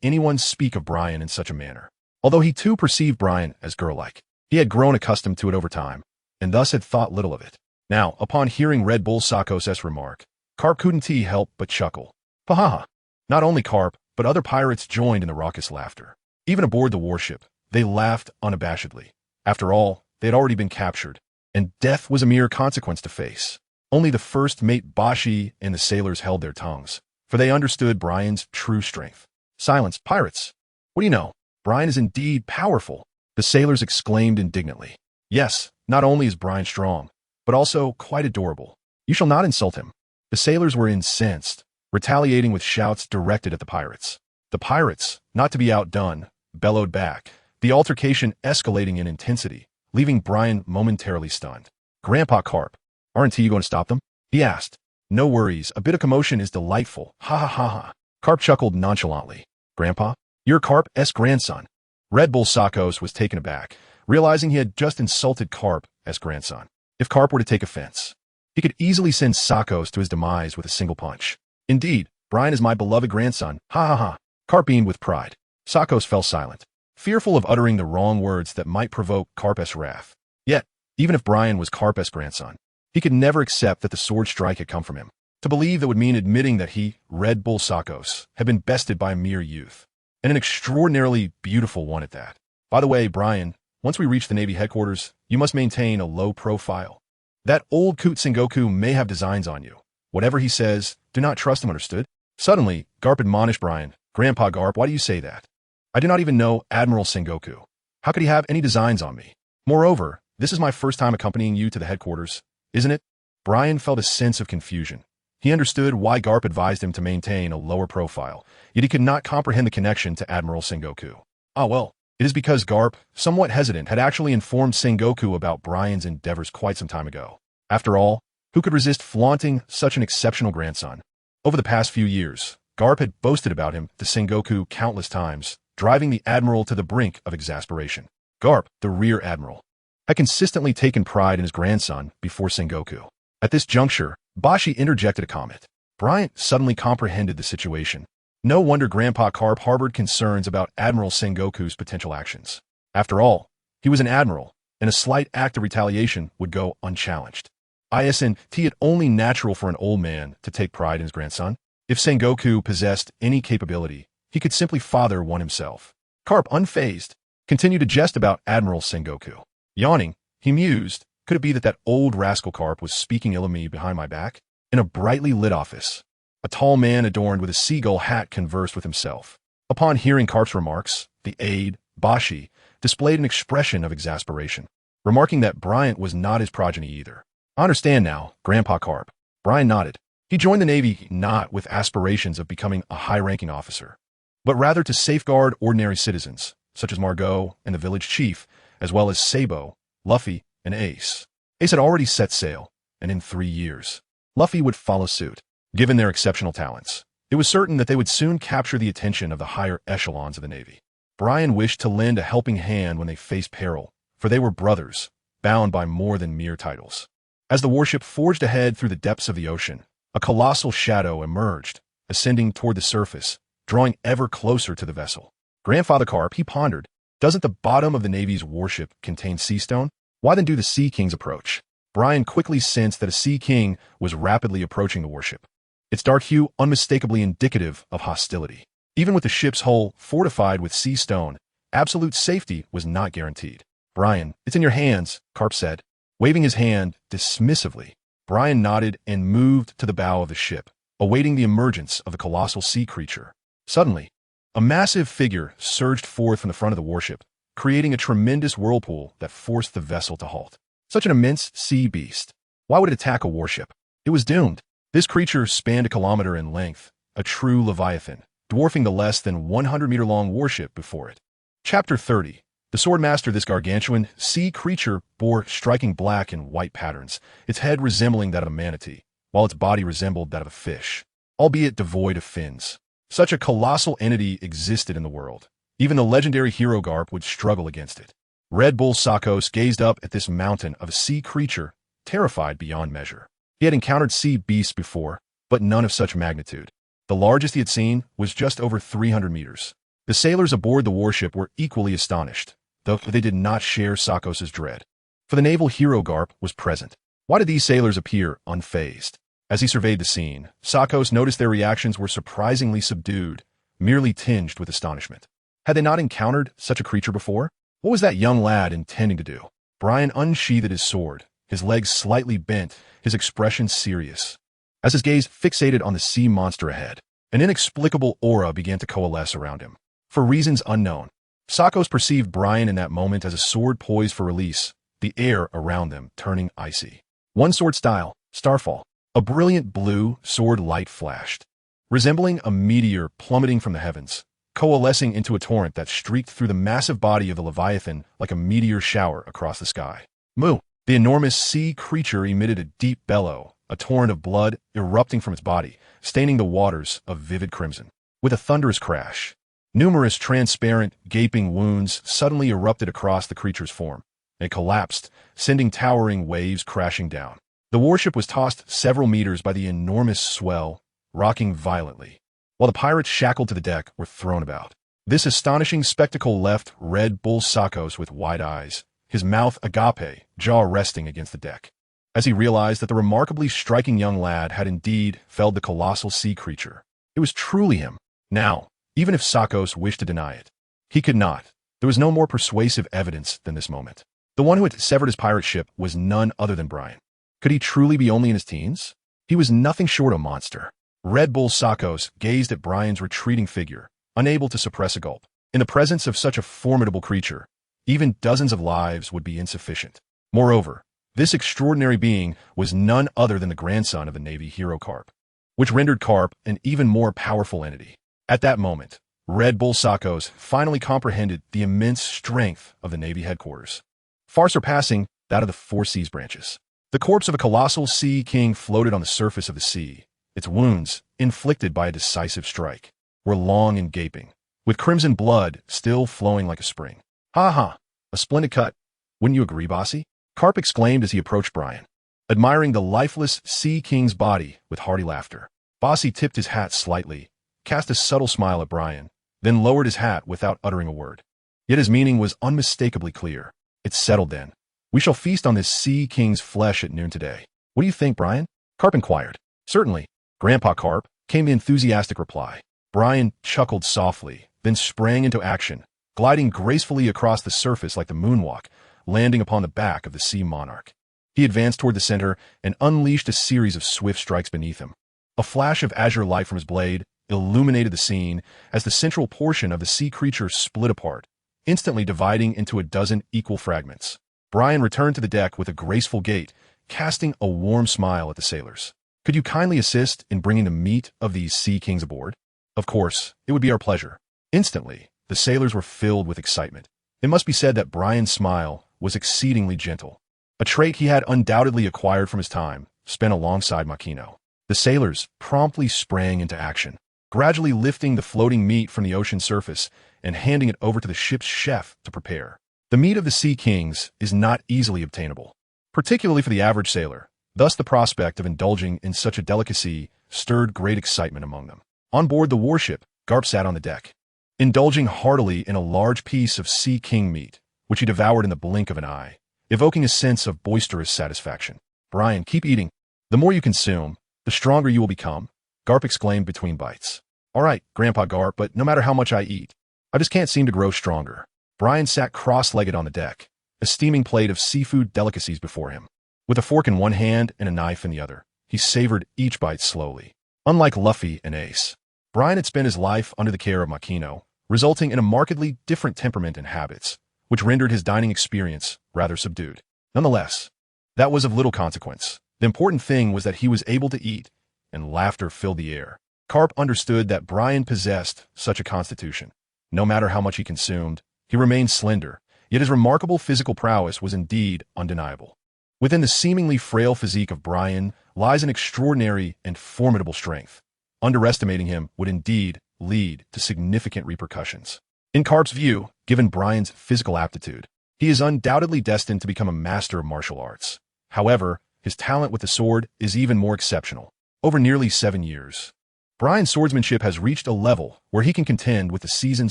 anyone speak of Brian in such a manner. Although he too perceived Brian as girl-like, he had grown accustomed to it over time, and thus had thought little of it. Now, upon hearing Red Bull Sakos' remark, Garp couldn't help but chuckle. Ha ha ha. Not only Garp, but other pirates joined in the raucous laughter. Even aboard the warship, they laughed unabashedly. After all, they had already been captured, and death was a mere consequence to face. Only the first mate Bashi and the sailors held their tongues, for they understood Brian's true strength. Silence, pirates! What do you know? Brian is indeed powerful, the sailors exclaimed indignantly. Yes, not only is Brian strong, but also quite adorable. You shall not insult him. The sailors were incensed, retaliating with shouts directed at the pirates. The pirates, not to be outdone, bellowed back, the altercation escalating in intensity, leaving Brian momentarily stunned. Grandpa Garp, aren't you going to stop them? He asked. No worries, a bit of commotion is delightful. Ha ha ha ha. Garp chuckled nonchalantly. Grandpa, you're Garp's grandson. Red Bull Sakos was taken aback, realizing he had just insulted Garp's grandson. If Garp were to take offense, he could easily send Sakos to his demise with a single punch. Indeed, Brian is my beloved grandson. Ha ha ha. Garp beamed with pride. Sakos fell silent, fearful of uttering the wrong words that might provoke Garp's wrath. Yet, even if Brian was Garp's grandson, he could never accept that the sword strike had come from him. To believe that would mean admitting that he, Red Bull Sakos, had been bested by a mere youth. And an extraordinarily beautiful one at that. By the way, Brian, once we reach the Navy headquarters, you must maintain a low profile. That old coot Sengoku may have designs on you. Whatever he says, do not trust him, understood? Suddenly, Garp admonished Brian. Grandpa Garp, why do you say that? I do not even know Admiral Sengoku. How could he have any designs on me? Moreover, this is my first time accompanying you to the headquarters, isn't it? Brian felt a sense of confusion. He understood why Garp advised him to maintain a lower profile, yet he could not comprehend the connection to Admiral Sengoku. Ah well, it is because Garp, somewhat hesitant, had actually informed Sengoku about Brian's endeavors quite some time ago. After all, who could resist flaunting such an exceptional grandson? Over the past few years, Garp had boasted about him to Sengoku countless times, driving the Admiral to the brink of exasperation. Garp, the Rear Admiral, had consistently taken pride in his grandson before Sengoku. At this juncture, Bashi interjected a comment. Bryant suddenly comprehended the situation. No wonder Grandpa Garp harbored concerns about Admiral Sengoku's potential actions. After all, he was an admiral, and a slight act of retaliation would go unchallenged. Isn't it only natural for an old man to take pride in his grandson? If Sengoku possessed any capability, he could simply father one himself. Garp, unfazed, continued to jest about Admiral Sengoku. Yawning, he mused, could it be that old rascal Garp was speaking ill of me behind my back? In a brightly lit office, a tall man adorned with a seagull hat conversed with himself. Upon hearing Garp's remarks, the aide, Bashi, displayed an expression of exasperation, remarking that Bryant was not his progeny either. I understand now, Grandpa Garp. Bryant nodded. He joined the Navy not with aspirations of becoming a high-ranking officer, but rather to safeguard ordinary citizens, such as Margot and the village chief, as well as Sabo, Luffy, and Ace. Ace had already set sail, and in 3 years, Luffy would follow suit. Given their exceptional talents, it was certain that they would soon capture the attention of the higher echelons of the Navy. Brian wished to lend a helping hand when they faced peril, for they were brothers, bound by more than mere titles. As the warship forged ahead through the depths of the ocean, a colossal shadow emerged, ascending toward the surface, drawing ever closer to the vessel. Grandfather Garp, he pondered, doesn't the bottom of the Navy's warship contain sea stone? Why then do the Sea Kings approach? Brian quickly sensed that a Sea King was rapidly approaching the warship, its dark hue unmistakably indicative of hostility. Even with the ship's hull fortified with sea stone, absolute safety was not guaranteed. Brian, it's in your hands, Garp said, waving his hand dismissively. Brian nodded and moved to the bow of the ship, awaiting the emergence of the colossal sea creature. Suddenly, a massive figure surged forth from the front of the warship, creating a tremendous whirlpool that forced the vessel to halt. Such an immense sea beast. Why would it attack a warship? It was doomed. This creature spanned a kilometer in length, a true leviathan, dwarfing the less than 100-meter-long warship before it. Chapter 30. The swordmaster, this gargantuan sea creature, bore striking black and white patterns, its head resembling that of a manatee, while its body resembled that of a fish, albeit devoid of fins. Such a colossal entity existed in the world. Even the legendary hero Garp would struggle against it. Red Bull Sakos gazed up at this mountain of a sea creature, terrified beyond measure. He had encountered sea beasts before, but none of such magnitude. The largest he had seen was just over 300 meters. The sailors aboard the warship were equally astonished, though they did not share Sakos's dread. For the naval hero Garp was present. Why did these sailors appear unfazed? As he surveyed the scene, Sakos noticed their reactions were surprisingly subdued, merely tinged with astonishment. Had they not encountered such a creature before? What was that young lad intending to do? Brian unsheathed his sword, his legs slightly bent, his expression serious. As his gaze fixated on the sea monster ahead, an inexplicable aura began to coalesce around him. For reasons unknown, Sakos perceived Brian in that moment as a sword poised for release, the air around them turning icy. One sword style, Starfall. A brilliant blue sword light flashed, resembling a meteor plummeting from the heavens, coalescing into a torrent that streaked through the massive body of the Leviathan like a meteor shower across the sky. Mu! The enormous sea creature emitted a deep bellow, a torrent of blood erupting from its body, staining the waters of vivid crimson. With a thunderous crash, numerous transparent, gaping wounds suddenly erupted across the creature's form. It collapsed, sending towering waves crashing down. The warship was tossed several meters by the enormous swell, rocking violently, while the pirates shackled to the deck were thrown about. This astonishing spectacle left Red Bull Sakos with wide eyes, his mouth agape, jaw resting against the deck, as he realized that the remarkably striking young lad had indeed felled the colossal sea creature. It was truly him. Now, even if Sakos wished to deny it, he could not. There was no more persuasive evidence than this moment. The one who had severed his pirate ship was none other than Brian. Could he truly be only in his teens? He was nothing short of a monster. Red Bull Sakos gazed at Brian's retreating figure, unable to suppress a gulp. In the presence of such a formidable creature, even dozens of lives would be insufficient. Moreover, this extraordinary being was none other than the grandson of the Navy hero Garp, which rendered Garp an even more powerful entity. At that moment, Red Bull Sakos finally comprehended the immense strength of the Navy headquarters, far surpassing that of the Four Seas branches. The corpse of a colossal sea king floated on the surface of the sea. Its wounds, inflicted by a decisive strike, were long and gaping, with crimson blood still flowing like a spring. "Ha ha! A splendid cut. Wouldn't you agree, bossy?" Garp exclaimed as he approached Brian, admiring the lifeless sea king's body with hearty laughter. Bossy tipped his hat slightly, cast a subtle smile at Brian, then lowered his hat without uttering a word. Yet his meaning was unmistakably clear. "It's settled then. We shall feast on this sea king's flesh at noon today. What do you think, Brian?" Garp inquired. "Certainly, Grandpa Garp," came the enthusiastic reply. Brian chuckled softly, then sprang into action, gliding gracefully across the surface like the moonwalk, landing upon the back of the sea monarch. He advanced toward the center and unleashed a series of swift strikes beneath him. A flash of azure light from his blade illuminated the scene as the central portion of the sea creature split apart, instantly dividing into a dozen equal fragments. Brian returned to the deck with a graceful gait, casting a warm smile at the sailors. "Could you kindly assist in bringing the meat of these sea kings aboard?" "Of course, it would be our pleasure." Instantly, the sailors were filled with excitement. It must be said that Brian's smile was exceedingly gentle, a trait he had undoubtedly acquired from his time spent alongside Makino. The sailors promptly sprang into action, gradually lifting the floating meat from the ocean surface and handing it over to the ship's chef to prepare. The meat of the sea kings is not easily obtainable, particularly for the average sailor. Thus, the prospect of indulging in such a delicacy stirred great excitement among them. On board the warship, Garp sat on the deck, indulging heartily in a large piece of sea king meat, which he devoured in the blink of an eye, evoking a sense of boisterous satisfaction. "Brian, keep eating. The more you consume, the stronger you will become," Garp exclaimed between bites. "All right, Grandpa Garp, but no matter how much I eat, I just can't seem to grow stronger." Brian sat cross-legged on the deck, a steaming plate of seafood delicacies before him. With a fork in one hand and a knife in the other, he savored each bite slowly. Unlike Luffy and Ace, Brian had spent his life under the care of Makino, resulting in a markedly different temperament and habits, which rendered his dining experience rather subdued. Nonetheless, that was of little consequence. The important thing was that he was able to eat, and laughter filled the air. Garp understood that Brian possessed such a constitution. No matter how much he consumed, he remained slender, yet his remarkable physical prowess was indeed undeniable. Within the seemingly frail physique of Brian lies an extraordinary and formidable strength. Underestimating him would indeed lead to significant repercussions. In Garp's view, given Brian's physical aptitude, he is undoubtedly destined to become a master of martial arts. However, his talent with the sword is even more exceptional. Over nearly 7 years, Brian's swordsmanship has reached a level where he can contend with the seasoned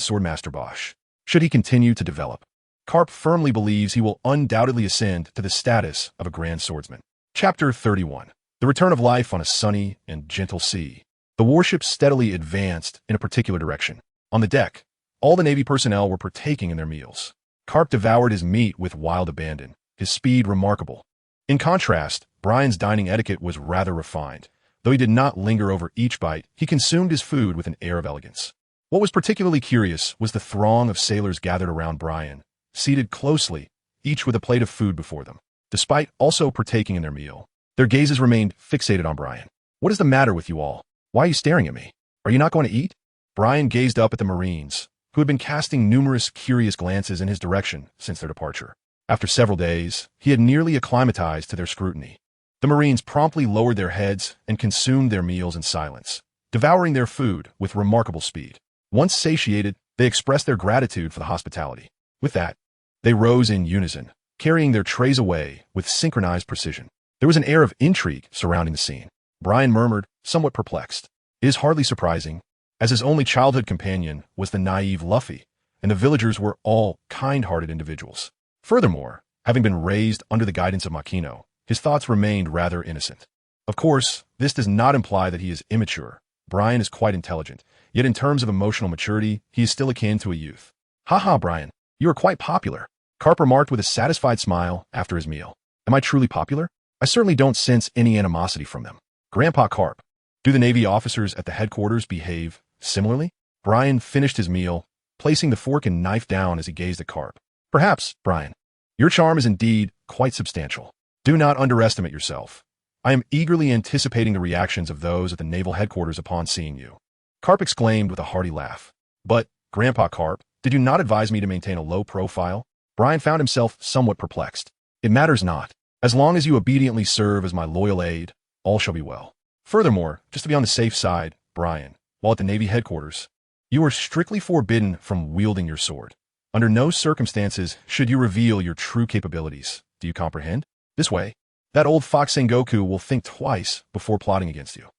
swordmaster Bosch. Should he continue to develop, Garp firmly believes he will undoubtedly ascend to the status of a grand swordsman. Chapter 31. The Return of Life on a Sunny and Gentle Sea. The warship steadily advanced in a particular direction. On the deck, all the Navy personnel were partaking in their meals. Garp devoured his meat with wild abandon, his speed remarkable. In contrast, Brian's dining etiquette was rather refined. Though he did not linger over each bite, he consumed his food with an air of elegance. What was particularly curious was the throng of sailors gathered around Brian, seated closely, each with a plate of food before them. Despite also partaking in their meal, their gazes remained fixated on Brian. "What is the matter with you all? Why are you staring at me? Are you not going to eat?" Brian gazed up at the Marines, who had been casting numerous curious glances in his direction since their departure. After several days, he had nearly acclimatized to their scrutiny. The Marines promptly lowered their heads and consumed their meals in silence, devouring their food with remarkable speed. Once satiated, they expressed their gratitude for the hospitality. With that, they rose in unison, carrying their trays away with synchronized precision. There was an air of intrigue surrounding the scene. Brian murmured, somewhat perplexed. It is hardly surprising, as his only childhood companion was the naive Luffy, and the villagers were all kind-hearted individuals. Furthermore, having been raised under the guidance of Makino, his thoughts remained rather innocent. Of course, this does not imply that he is immature. Brian is quite intelligent, yet in terms of emotional maturity, he is still akin to a youth. "Haha, Brian, you are quite popular," Garp remarked with a satisfied smile after his meal. "Am I truly popular? I certainly don't sense any animosity from them." "Grandpa Garp, do the Navy officers at the headquarters behave similarly?" Brian finished his meal, placing the fork and knife down as he gazed at Garp. "Perhaps, Brian. Your charm is indeed quite substantial. Do not underestimate yourself. I am eagerly anticipating the reactions of those at the naval headquarters upon seeing you." Garp exclaimed with a hearty laugh. "But, Grandpa Garp, did you not advise me to maintain a low profile?" Brian found himself somewhat perplexed. "It matters not. As long as you obediently serve as my loyal aide, all shall be well. Furthermore, just to be on the safe side, Brian, while at the Navy headquarters, you are strictly forbidden from wielding your sword. Under no circumstances should you reveal your true capabilities. Do you comprehend? This way, that old fox Sengoku will think twice before plotting against you."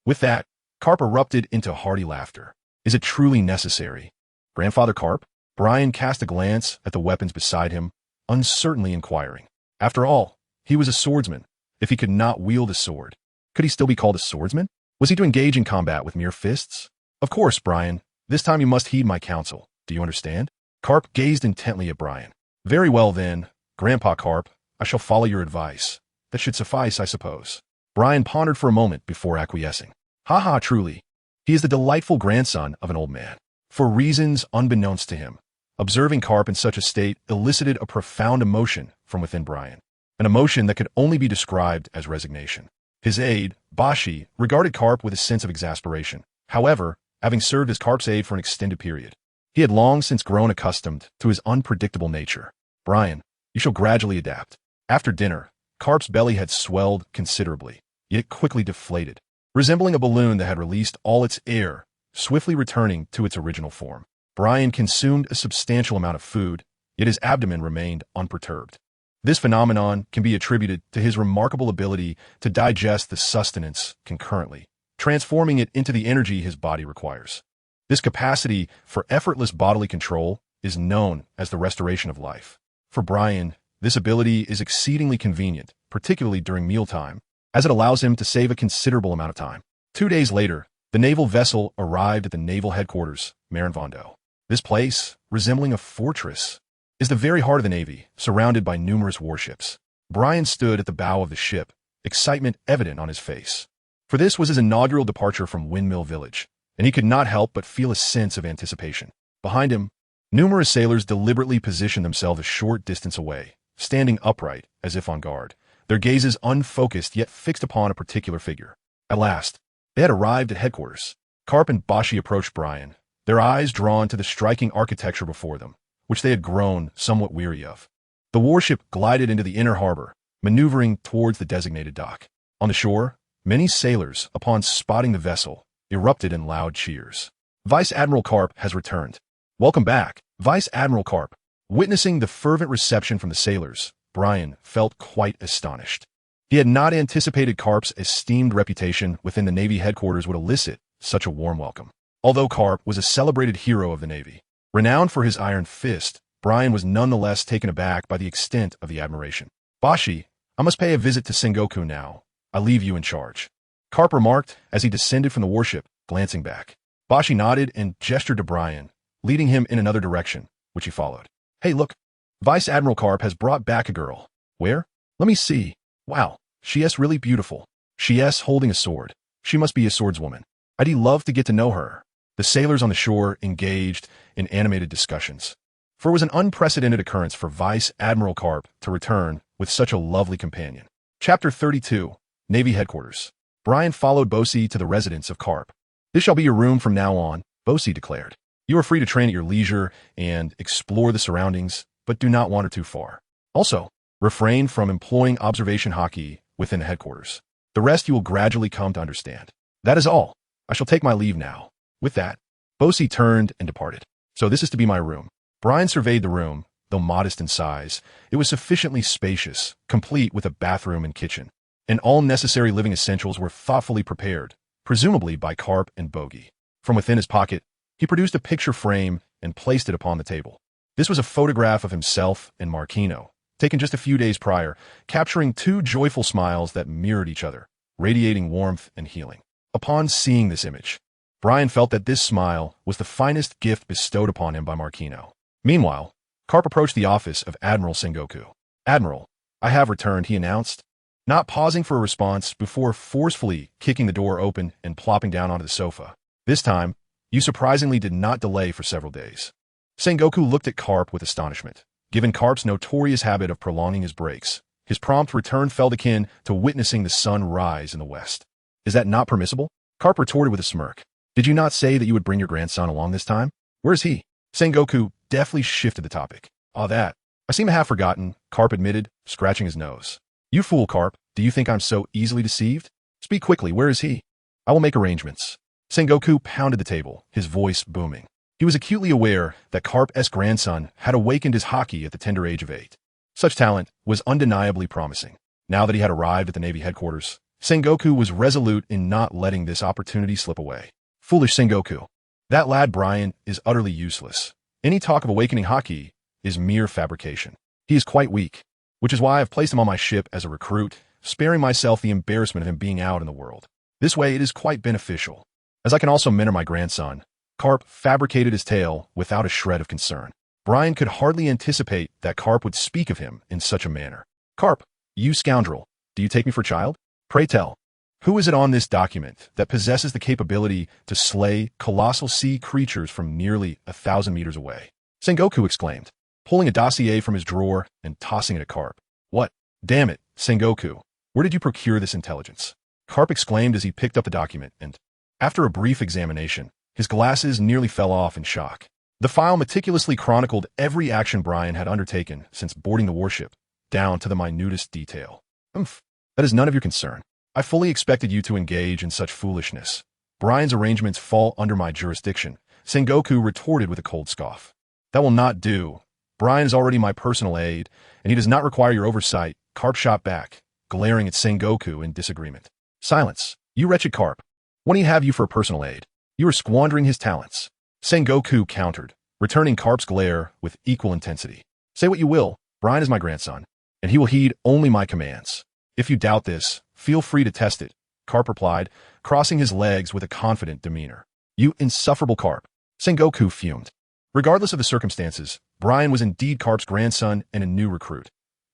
With that, Garp erupted into hearty laughter. "Is it truly necessary? Grandfather Garp?" Brian cast a glance at the weapons beside him, uncertainly inquiring. After all, he was a swordsman. If he could not wield a sword, could he still be called a swordsman? Was he to engage in combat with mere fists? "Of course, Brian. This time you must heed my counsel. Do you understand?" Garp gazed intently at Brian. "Very well then, Grandpa Garp, I shall follow your advice. That should suffice, I suppose." Brian pondered for a moment before acquiescing. "Haha, truly. He is the delightful grandson of an old man." For reasons unbeknownst to him, observing Garp in such a state elicited a profound emotion from within Brian, an emotion that could only be described as resignation. His aide, Bashi, regarded Garp with a sense of exasperation. However, having served as Garp's aide for an extended period, he had long since grown accustomed to his unpredictable nature. "Brian, you shall gradually adapt." After dinner, Garp's belly had swelled considerably, yet quickly deflated, resembling a balloon that had released all its air, swiftly returning to its original form. Brian consumed a substantial amount of food, yet his abdomen remained unperturbed. This phenomenon can be attributed to his remarkable ability to digest the sustenance concurrently, transforming it into the energy his body requires. This capacity for effortless bodily control is known as the restoration of life. For Brian, this ability is exceedingly convenient, particularly during mealtime, as it allows him to save a considerable amount of time. 2 days later, the naval vessel arrived at the naval headquarters, Marinvondo. This place, resembling a fortress, is the very heart of the Navy, surrounded by numerous warships. Brian stood at the bow of the ship, excitement evident on his face. For this was his inaugural departure from Windmill Village, and he could not help but feel a sense of anticipation. Behind him, numerous sailors deliberately positioned themselves a short distance away, standing upright as if on guard, their gazes unfocused yet fixed upon a particular figure. At last, they had arrived at headquarters. Garp and Bashi approached Brian, their eyes drawn to the striking architecture before them, which they had grown somewhat weary of. The warship glided into the inner harbor, maneuvering towards the designated dock. On the shore, many sailors, upon spotting the vessel, erupted in loud cheers. "Vice Admiral Garp has returned. Welcome back, Vice Admiral Garp." Witnessing the fervent reception from the sailors, Brian felt quite astonished. He had not anticipated Garp's esteemed reputation within the Navy headquarters would elicit such a warm welcome. Although Garp was a celebrated hero of the Navy, renowned for his iron fist, Brian was nonetheless taken aback by the extent of the admiration. "Bashi, I must pay a visit to Sengoku now. I leave you in charge," Garp remarked as he descended from the warship, glancing back. Bashi nodded and gestured to Brian, leading him in another direction, which he followed. "Hey, look, Vice Admiral Garp has brought back a girl." "Where? Let me see. Wow, she is really beautiful. She is holding a sword. She must be a swordswoman. I'd love to get to know her." The sailors on the shore engaged in animated discussions. for it was an unprecedented occurrence for Vice Admiral Garp to return with such a lovely companion. Chapter 32, Navy Headquarters. Brian followed Bosi to the residence of Garp. "This shall be your room from now on," Bosi declared. "You are free to train at your leisure and explore the surroundings, but do not wander too far. Also, refrain from employing observation-He within the headquarters. The rest you will gradually come to understand. That is all. I shall take my leave now." With that, Bosi turned and departed. "So this is to be my room." Brian surveyed the room. Though modest in size, it was sufficiently spacious, complete with a bathroom and kitchen, and all necessary living essentials were thoughtfully prepared, presumably by Garp and Bogey. From within his pocket, he produced a picture frame and placed it upon the table. This was a photograph of himself and Marquino, taken just a few days prior, capturing two joyful smiles that mirrored each other, radiating warmth and healing. Upon seeing this image, Brian felt that this smile was the finest gift bestowed upon him by Marquino. Meanwhile, Garp approached the office of Admiral Sengoku. "Admiral, I have returned," he announced, not pausing for a response before forcefully kicking the door open and plopping down onto the sofa. "This time, you surprisingly did not delay for several days." Sengoku looked at Garp with astonishment. Given Garp's notorious habit of prolonging his breaks, his prompt return felt akin to witnessing the sun rise in the west. "Is that not permissible?" Garp retorted with a smirk. "Did you not say that you would bring your grandson along this time? Where is he?" Sengoku deftly shifted the topic. That. I seem to have forgotten," Garp admitted, scratching his nose. "You fool, Garp. Do you think I'm so easily deceived? Speak quickly. Where is he?" "I will make arrangements." Sengoku pounded the table, his voice booming. He was acutely aware that Garp's grandson had awakened his He at the tender age of 8. Such talent was undeniably promising. Now that he had arrived at the Navy headquarters, Sengoku was resolute in not letting this opportunity slip away. Foolish Sengoku. That lad Brian is utterly useless. Any talk of awakening He is mere fabrication. He is quite weak, which is why I've placed him on my ship as a recruit, sparing myself the embarrassment of him being out in the world. This way it is quite beneficial, as I can also mentor my grandson. Garp fabricated his tale without a shred of concern. Brian could hardly anticipate that Garp would speak of him in such a manner. "Garp, you scoundrel, do you take me for a child? Pray tell, who is it on this document that possesses the capability to slay colossal sea creatures from nearly 1,000 meters away?" Sengoku exclaimed, pulling a dossier from his drawer and tossing it at Garp. "What? Damn it, Sengoku, where did you procure this intelligence?" Garp exclaimed as he picked up the document, and, after a brief examination, his glasses nearly fell off in shock. The file meticulously chronicled every action Brian had undertaken since boarding the warship, down to the minutest detail. That is none of your concern. I fully expected you to engage in such foolishness. Brian's arrangements fall under my jurisdiction," Sengoku retorted with a cold scoff. "That will not do. Brian is already my personal aide, and he does not require your oversight," Garp shot back, glaring at Sengoku in disagreement. "Silence, you wretched Garp. When he have you for a personal aide? You are squandering his talents," Sengoku countered, returning Garp's glare with equal intensity. "Say what you will, Brian is my grandson, and he will heed only my commands. If you doubt this, feel free to test it," Garp replied, crossing his legs with a confident demeanor. "You insufferable Garp," Sengoku fumed. Regardless of the circumstances, Brian was indeed Garp's grandson and a new recruit.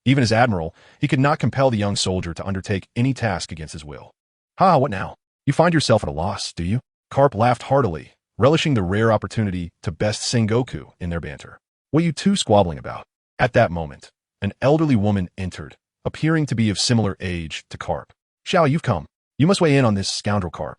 Even as admiral, he could not compel the young soldier to undertake any task against his will. What now? You find yourself at a loss, do you?" Garp laughed heartily, relishing the rare opportunity to best Sengoku in their banter. "What are you two squabbling about?" At that moment, an elderly woman entered, appearing to be of similar age to Garp. "Xiao, you've come. You must weigh in on this scoundrel Garp.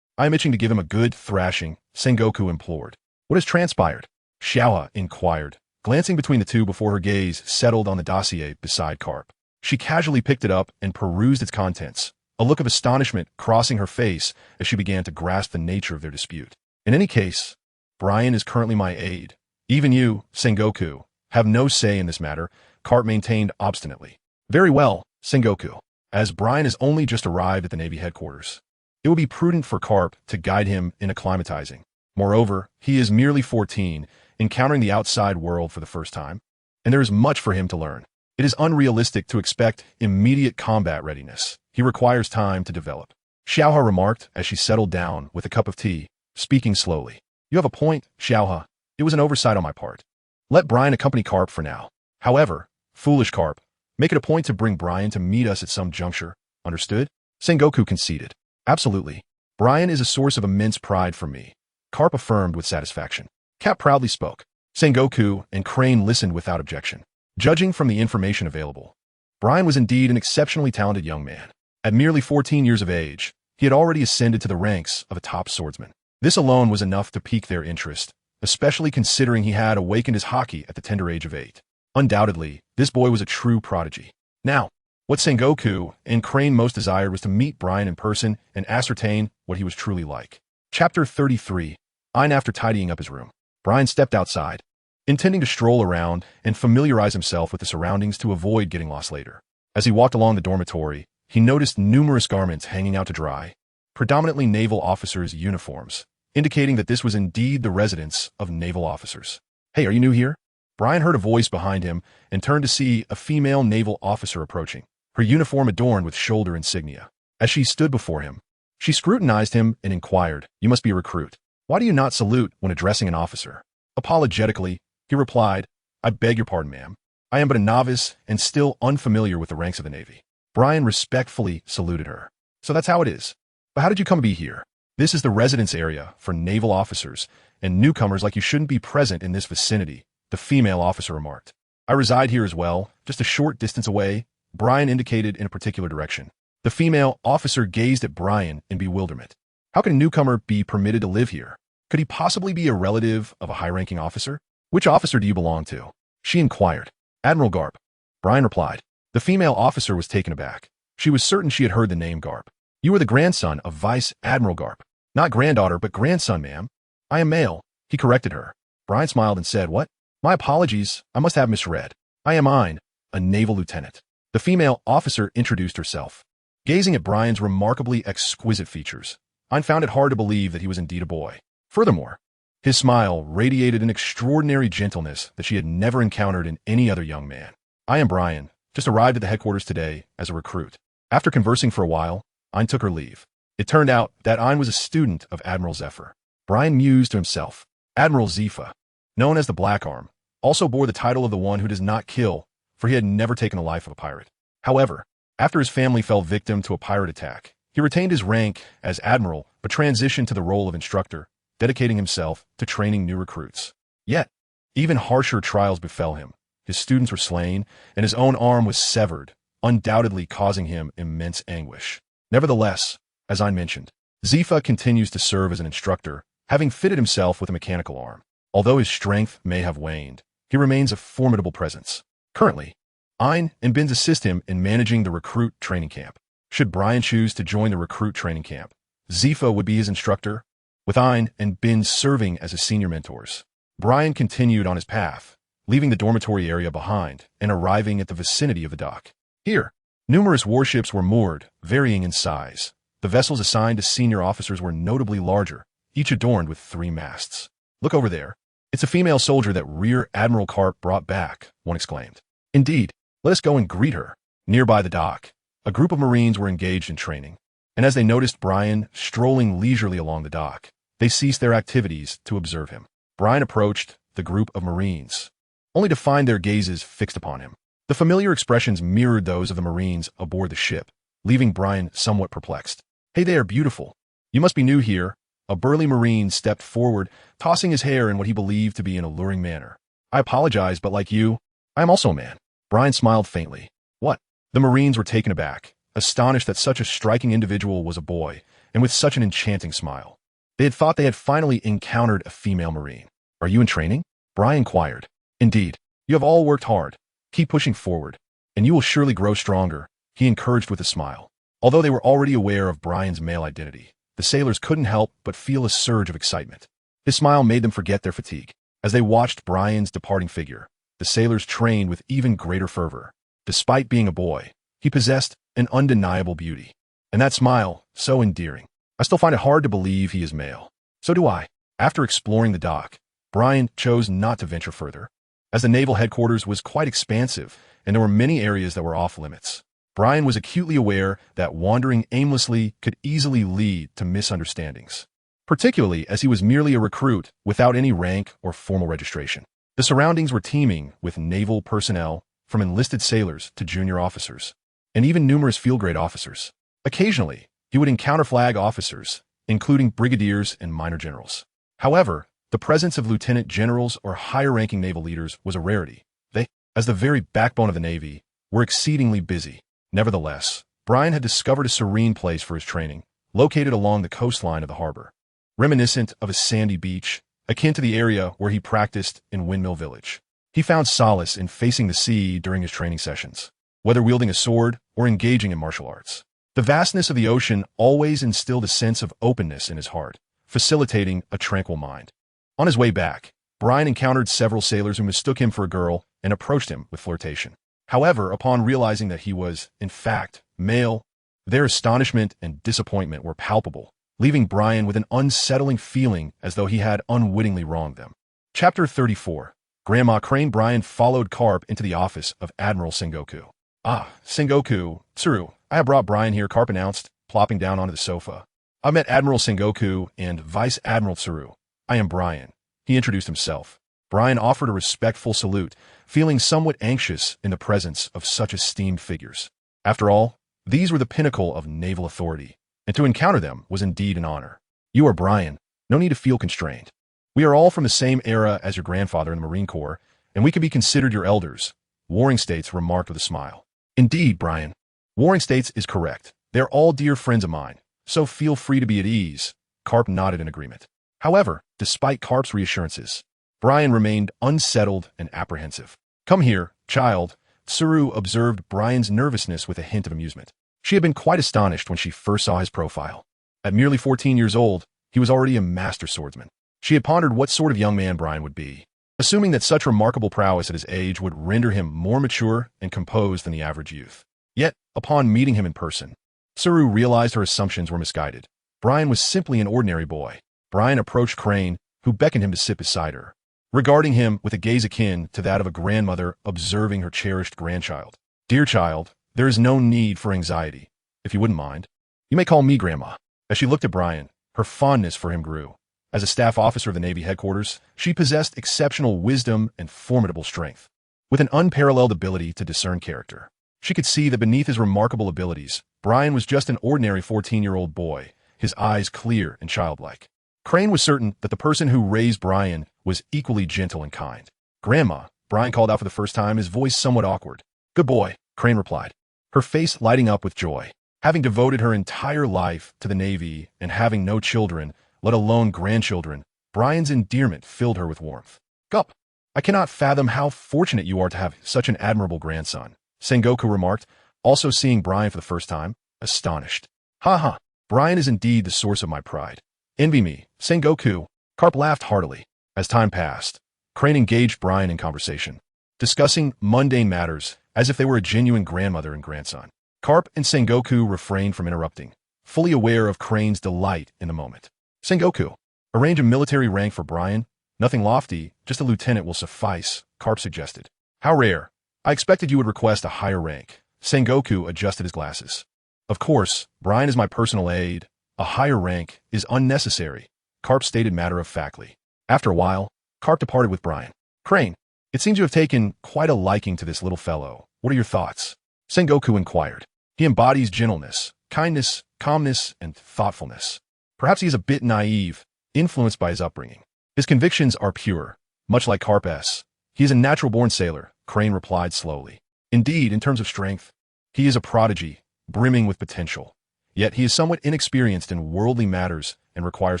I am itching to give him a good thrashing," Sengoku implored. "What has transpired?" Xiao inquired, glancing between the two before her gaze settled on the dossier beside Garp. She casually picked it up and perused its contents, a look of astonishment crossing her face as she began to grasp the nature of their dispute. "In any case, Brian is currently my aide. Even you, Sengoku, have no say in this matter," Garp maintained obstinately. "Very well, Sengoku. As Brian has only just arrived at the Navy headquarters, it will be prudent for Garp to guide him in acclimatizing. Moreover, he is merely 14, encountering the outside world for the first time, and there is much for him to learn. It is unrealistic to expect immediate combat readiness. He requires time to develop." Xiaohe remarked as she settled down with a cup of tea, speaking slowly. "You have a point, Xiaohe. It was an oversight on my part. Let Brian accompany Garp for now. However, foolish Garp, make it a point to bring Brian to meet us at some juncture. Understood?" Sengoku conceded. "Absolutely. Brian is a source of immense pride for me," Garp affirmed with satisfaction. Cap proudly spoke. Sengoku and Crane listened without objection. Judging from the information available, Brian was indeed an exceptionally talented young man. At merely 14 years of age, he had already ascended to the ranks of a top swordsman. This alone was enough to pique their interest, especially considering he had awakened his haki at the tender age of 8. Undoubtedly, this boy was a true prodigy. Now, what Sengoku and Crane most desired was to meet Brian in person and ascertain what he was truly like. Chapter 33. After tidying up his room, Brian stepped outside, intending to stroll around and familiarize himself with the surroundings to avoid getting lost later. As he walked along the dormitory, he noticed numerous garments hanging out to dry, predominantly naval officers' uniforms, indicating that this was indeed the residence of naval officers. "Hey, are you new here?" Brian heard a voice behind him and turned to see a female naval officer approaching, her uniform adorned with shoulder insignia. As she stood before him, she scrutinized him and inquired, "You must be a recruit. Why do you not salute when addressing an officer?" Apologetically, he replied, "I beg your pardon, ma'am. I am but a novice and still unfamiliar with the ranks of the Navy." Brian respectfully saluted her. "So that's how it is. But how did you come to be here? This is the residence area for naval officers, and newcomers like you shouldn't be present in this vicinity," the female officer remarked. "I reside here as well, just a short distance away." Brian indicated in a particular direction. The female officer gazed at Brian in bewilderment. How could a newcomer be permitted to live here? Could he possibly be a relative of a high-ranking officer? "Which officer do you belong to?" she inquired. "Admiral Garp," Brian replied. The female officer was taken aback. She was certain she had heard the name Garp. "You are the grandson of Vice Admiral Garp." "Not granddaughter, but grandson, ma'am." "I am male," he corrected her. Brian smiled and said, "What? My apologies, I must have misread. I am Ein, a naval lieutenant." The female officer introduced herself. Gazing at Brian's remarkably exquisite features, Ein found it hard to believe that he was indeed a boy. Furthermore, his smile radiated an extraordinary gentleness that she had never encountered in any other young man. "I am Brian, just arrived at the headquarters today as a recruit." After conversing for a while, Ein took her leave. It turned out that Ein was a student of Admiral Zephyr. Brian mused to himself. Admiral Zephyr, known as the Black Arm, also bore the title of the one who does not kill, for he had never taken the life of a pirate. However, after his family fell victim to a pirate attack, he retained his rank as admiral but transitioned to the role of instructor, dedicating himself to training new recruits. Yet, even harsher trials befell him. His students were slain, and his own arm was severed, undoubtedly causing him immense anguish. Nevertheless, as I mentioned, Zephyr continues to serve as an instructor, having fitted himself with a mechanical arm. Although his strength may have waned, he remains a formidable presence. Currently, Ein and Binz assist him in managing the recruit training camp. Should Brian choose to join the recruit training camp, Zephyr would be his instructor, with Ein and Binz serving as his senior mentors. Brian continued on his path, leaving the dormitory area behind and arriving at the vicinity of the dock. Here, numerous warships were moored, varying in size. The vessels assigned to senior officers were notably larger, each adorned with 3 masts. "Look over there. It's a female soldier that Rear Admiral Garp brought back," one exclaimed. "Indeed, let us go and greet her." Nearby the dock, a group of Marines were engaged in training, and as they noticed Brian strolling leisurely along the dock, they ceased their activities to observe him. Brian approached the group of Marines, only to find their gazes fixed upon him. The familiar expressions mirrored those of the Marines aboard the ship, leaving Brian somewhat perplexed. "Hey there, beautiful. You must be new here." A burly Marine stepped forward, tossing his hair in what he believed to be an alluring manner. "I apologize, but like you, I am also a man." Brian smiled faintly. "What?" The Marines were taken aback, astonished that such a striking individual was a boy, and with such an enchanting smile. They had thought they had finally encountered a female Marine. "Are you in training?" Brian inquired. "Indeed. You have all worked hard. Keep pushing forward, and you will surely grow stronger," he encouraged with a smile. Although they were already aware of Brian's male identity, the sailors couldn't help but feel a surge of excitement. His smile made them forget their fatigue. As they watched Brian's departing figure, the sailors trained with even greater fervor. Despite being a boy, he possessed an undeniable beauty. And that smile, so endearing. I still find it hard to believe he is male. So do I. After exploring the dock, Brian chose not to venture further, as the naval headquarters was quite expansive and there were many areas that were off limits. Brian was acutely aware that wandering aimlessly could easily lead to misunderstandings, particularly as he was merely a recruit without any rank or formal registration. The surroundings were teeming with naval personnel, from enlisted sailors to junior officers, and even numerous field-grade officers. Occasionally, he would encounter flag officers, including brigadiers and minor generals. However, The presence of lieutenant generals or higher-ranking naval leaders was a rarity. They, as the very backbone of the Navy, were exceedingly busy. Nevertheless, Brian had discovered a serene place for his training, located along the coastline of the harbor. Reminiscent of a sandy beach, akin to the area where he practiced in Windmill Village. He found solace in facing the sea during his training sessions, whether wielding a sword or engaging in martial arts. The vastness of the ocean always instilled a sense of openness in his heart, facilitating a tranquil mind. On his way back, Brian encountered several sailors who mistook him for a girl and approached him with flirtation. However, upon realizing that he was, in fact, male, their astonishment and disappointment were palpable, leaving Brian with an unsettling feeling as though he had unwittingly wronged them. Chapter 34. Grandma Crane. Brian followed Garp into the office of Admiral Sengoku. "Ah, Sengoku, Tsuru, I have brought Brian here," Garp announced, plopping down onto the sofa. "I've met Admiral Sengoku and Vice Admiral Tsuru. I am Brian." He introduced himself. Brian offered a respectful salute, feeling somewhat anxious in the presence of such esteemed figures. After all, these were the pinnacle of naval authority, and to encounter them was indeed an honor. "You are Brian. No need to feel constrained. We are all from the same era as your grandfather in the Marine Corps, and we could be considered your elders," Warring States remarked with a smile. "Indeed, Brian. Warring States is correct. They're all dear friends of mine, so feel free to be at ease." Garp nodded in agreement. However, despite Garp's reassurances, Brian remained unsettled and apprehensive. "Come here, child." Tsuru observed Brian's nervousness with a hint of amusement. She had been quite astonished when she first saw his profile. At merely 14 years old, he was already a master swordsman. She had pondered what sort of young man Brian would be, assuming that such remarkable prowess at his age would render him more mature and composed than the average youth. Yet, upon meeting him in person, Tsuru realized her assumptions were misguided. Brian was simply an ordinary boy. Brian approached Crane, who beckoned him to sit beside her, regarding him with a gaze akin to that of a grandmother observing her cherished grandchild. "Dear child, there is no need for anxiety. If you wouldn't mind, you may call me Grandma." As she looked at Brian, her fondness for him grew. As a staff officer of the Navy headquarters, she possessed exceptional wisdom and formidable strength, with an unparalleled ability to discern character. She could see that beneath his remarkable abilities, Brian was just an ordinary 14-year-old boy, his eyes clear and childlike. Crane was certain that the person who raised Brian was equally gentle and kind. "Grandma," Brian called out for the first time, his voice somewhat awkward. "Good boy," Crane replied, her face lighting up with joy. Having devoted her entire life to the Navy and having no children, let alone grandchildren, Brian's endearment filled her with warmth. "Gup, I cannot fathom how fortunate you are to have such an admirable grandson," Sengoku remarked, also seeing Brian for the first time, astonished. "Ha ha, Brian is indeed the source of my pride. Envy me, Sengoku." Garp laughed heartily. As time passed, Crane engaged Brian in conversation, discussing mundane matters as if they were a genuine grandmother and grandson. Garp and Sengoku refrained from interrupting, fully aware of Crane's delight in the moment. "Sengoku, arrange a military rank for Brian. Nothing lofty, just a lieutenant will suffice," Garp suggested. "How rare. I expected you would request a higher rank." Sengoku adjusted his glasses. "Of course, Brian is my personal aide. A higher rank is unnecessary," Garp stated matter-of-factly. After a while, Garp departed with Brian. "Crane, it seems you have taken quite a liking to this little fellow. What are your thoughts?" Sengoku inquired. "He embodies gentleness, kindness, calmness, and thoughtfulness. Perhaps he is a bit naive, influenced by his upbringing. His convictions are pure, much like Garp's. He is a natural-born sailor," Crane replied slowly. "Indeed, in terms of strength, he is a prodigy, brimming with potential. Yet he is somewhat inexperienced in worldly matters and requires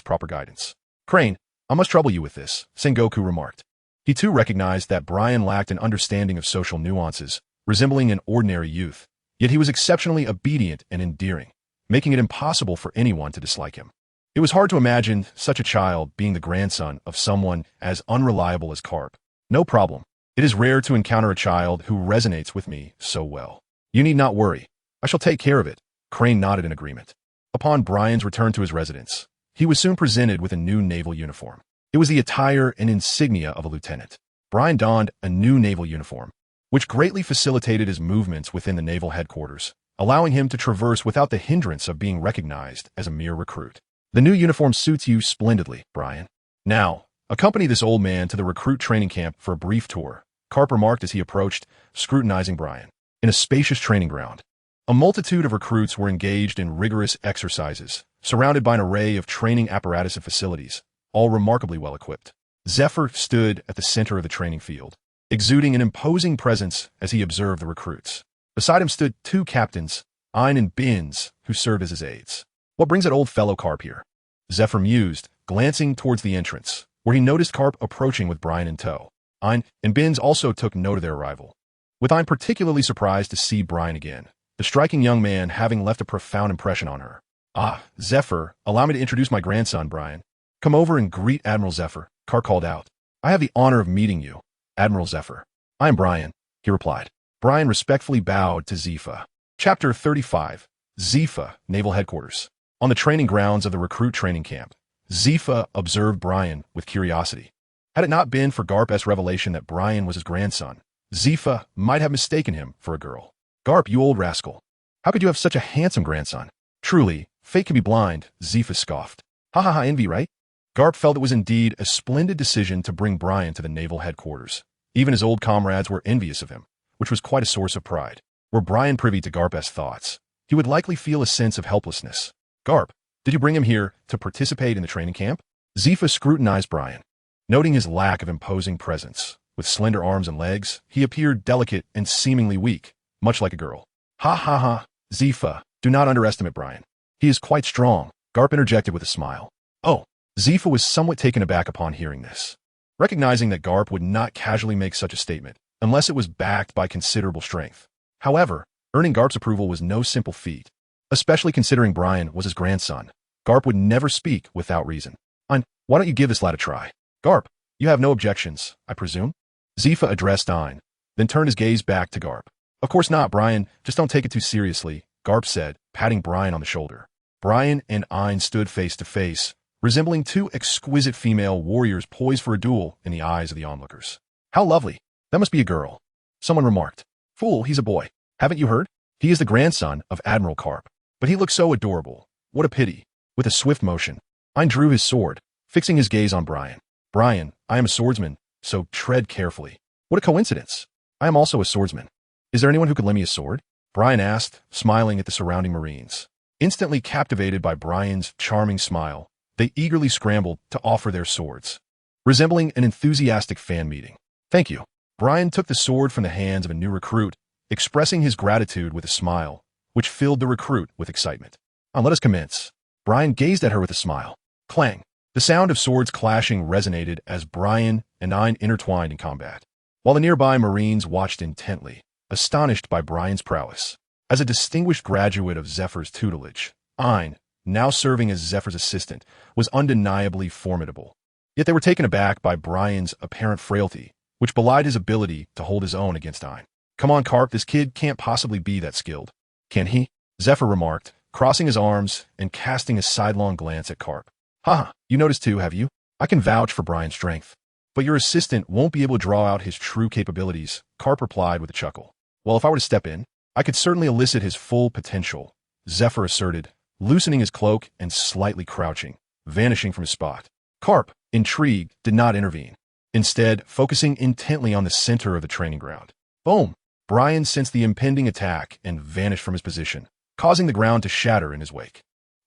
proper guidance." "Crane, I must trouble you with this," Sengoku remarked. He too recognized that Brian lacked an understanding of social nuances, resembling an ordinary youth. Yet he was exceptionally obedient and endearing, making it impossible for anyone to dislike him. It was hard to imagine such a child being the grandson of someone as unreliable as Garp. "No problem. It is rare to encounter a child who resonates with me so well. You need not worry. I shall take care of it." Crane nodded in agreement. Upon Brian's return to his residence, he was soon presented with a new naval uniform. It was the attire and insignia of a lieutenant. Brian donned a new naval uniform, which greatly facilitated his movements within the naval headquarters, allowing him to traverse without the hindrance of being recognized as a mere recruit. "The new uniform suits you splendidly, Brian. Now, accompany this old man to the recruit training camp for a brief tour," Garp remarked as he approached, scrutinizing Brian. In a spacious training ground, a multitude of recruits were engaged in rigorous exercises, surrounded by an array of training apparatus and facilities, all remarkably well equipped. Zephyr stood at the center of the training field, exuding an imposing presence as he observed the recruits. Beside him stood two captains, Ein and Binz, who served as his aides. What brings that old fellow Garp here? Zephyr mused, glancing towards the entrance, where he noticed Garp approaching with Brian in tow. Ein and Binz also took note of their arrival, with Ein particularly surprised to see Brian again, the striking young man having left a profound impression on her. Ah, Zephyr, allow me to introduce my grandson, Brian. Come over and greet Admiral Zephyr, Garp called out. I have the honor of meeting you, Admiral Zephyr. I am Brian, he replied. Brian respectfully bowed to Zephyr. Chapter 35. Zephyr, Naval Headquarters. On the training grounds of the recruit training camp, Zephyr observed Brian with curiosity. Had it not been for Garp's revelation that Brian was his grandson, Zephyr might have mistaken him for a girl. Garp, you old rascal. How could you have such a handsome grandson? Truly, fate can be blind, Zephyr scoffed. Ha ha ha, envy, right? Garp felt it was indeed a splendid decision to bring Brian to the naval headquarters. Even his old comrades were envious of him, which was quite a source of pride. Were Brian privy to Garp's thoughts, he would likely feel a sense of helplessness. Garp, did you bring him here to participate in the training camp? Zephyr scrutinized Brian. Noting his lack of imposing presence, with slender arms and legs, he appeared delicate and seemingly weak, much like a girl. Ha ha ha, Zephyr, do not underestimate Brian. He is quite strong, Garp interjected with a smile. Oh, Zephyr was somewhat taken aback upon hearing this. Recognizing that Garp would not casually make such a statement, unless it was backed by considerable strength. However, earning Garp's approval was no simple feat, especially considering Brian was his grandson. Garp would never speak without reason. Ein, why don't you give this lad a try? Garp, you have no objections, I presume? Zephyr addressed Ein, then turned his gaze back to Garp. Of course not, Brian, just don't take it too seriously, Garp said, patting Brian on the shoulder. Brian and Ein stood face to face, resembling two exquisite female warriors poised for a duel in the eyes of the onlookers. How lovely. That must be a girl. Someone remarked. Fool, he's a boy. Haven't you heard? He is the grandson of Admiral Garp. But he looks so adorable. What a pity. With a swift motion, Ein drew his sword, fixing his gaze on Brian. Brian, I am a swordsman, so tread carefully. What a coincidence. I am also a swordsman. Is there anyone who could lend me a sword? Brian asked, smiling at the surrounding Marines. Instantly captivated by Brian's charming smile, they eagerly scrambled to offer their swords, resembling an enthusiastic fan meeting. Thank you. Brian took the sword from the hands of a new recruit, expressing his gratitude with a smile, which filled the recruit with excitement. Let us commence. Brian gazed at her with a smile. Clang. The sound of swords clashing resonated as Brian and Ein intertwined in combat, while the nearby Marines watched intently, astonished by Brian's prowess. As a distinguished graduate of Zephyr's tutelage, Ein, now serving as Zephyr's assistant, was undeniably formidable. Yet they were taken aback by Brian's apparent frailty, which belied his ability to hold his own against Ein. Come on, Garp, this kid can't possibly be that skilled. Can he? Zephyr remarked, crossing his arms and casting a sidelong glance at Garp. Haha, you noticed too, have you? I can vouch for Brian's strength. But your assistant won't be able to draw out his true capabilities, Garp replied with a chuckle. Well, if I were to step in, I could certainly elicit his full potential, Zephyr asserted, loosening his cloak and slightly crouching, vanishing from his spot. Garp, intrigued, did not intervene, instead focusing intently on the center of the training ground. Boom! Brian sensed the impending attack and vanished from his position, causing the ground to shatter in his wake.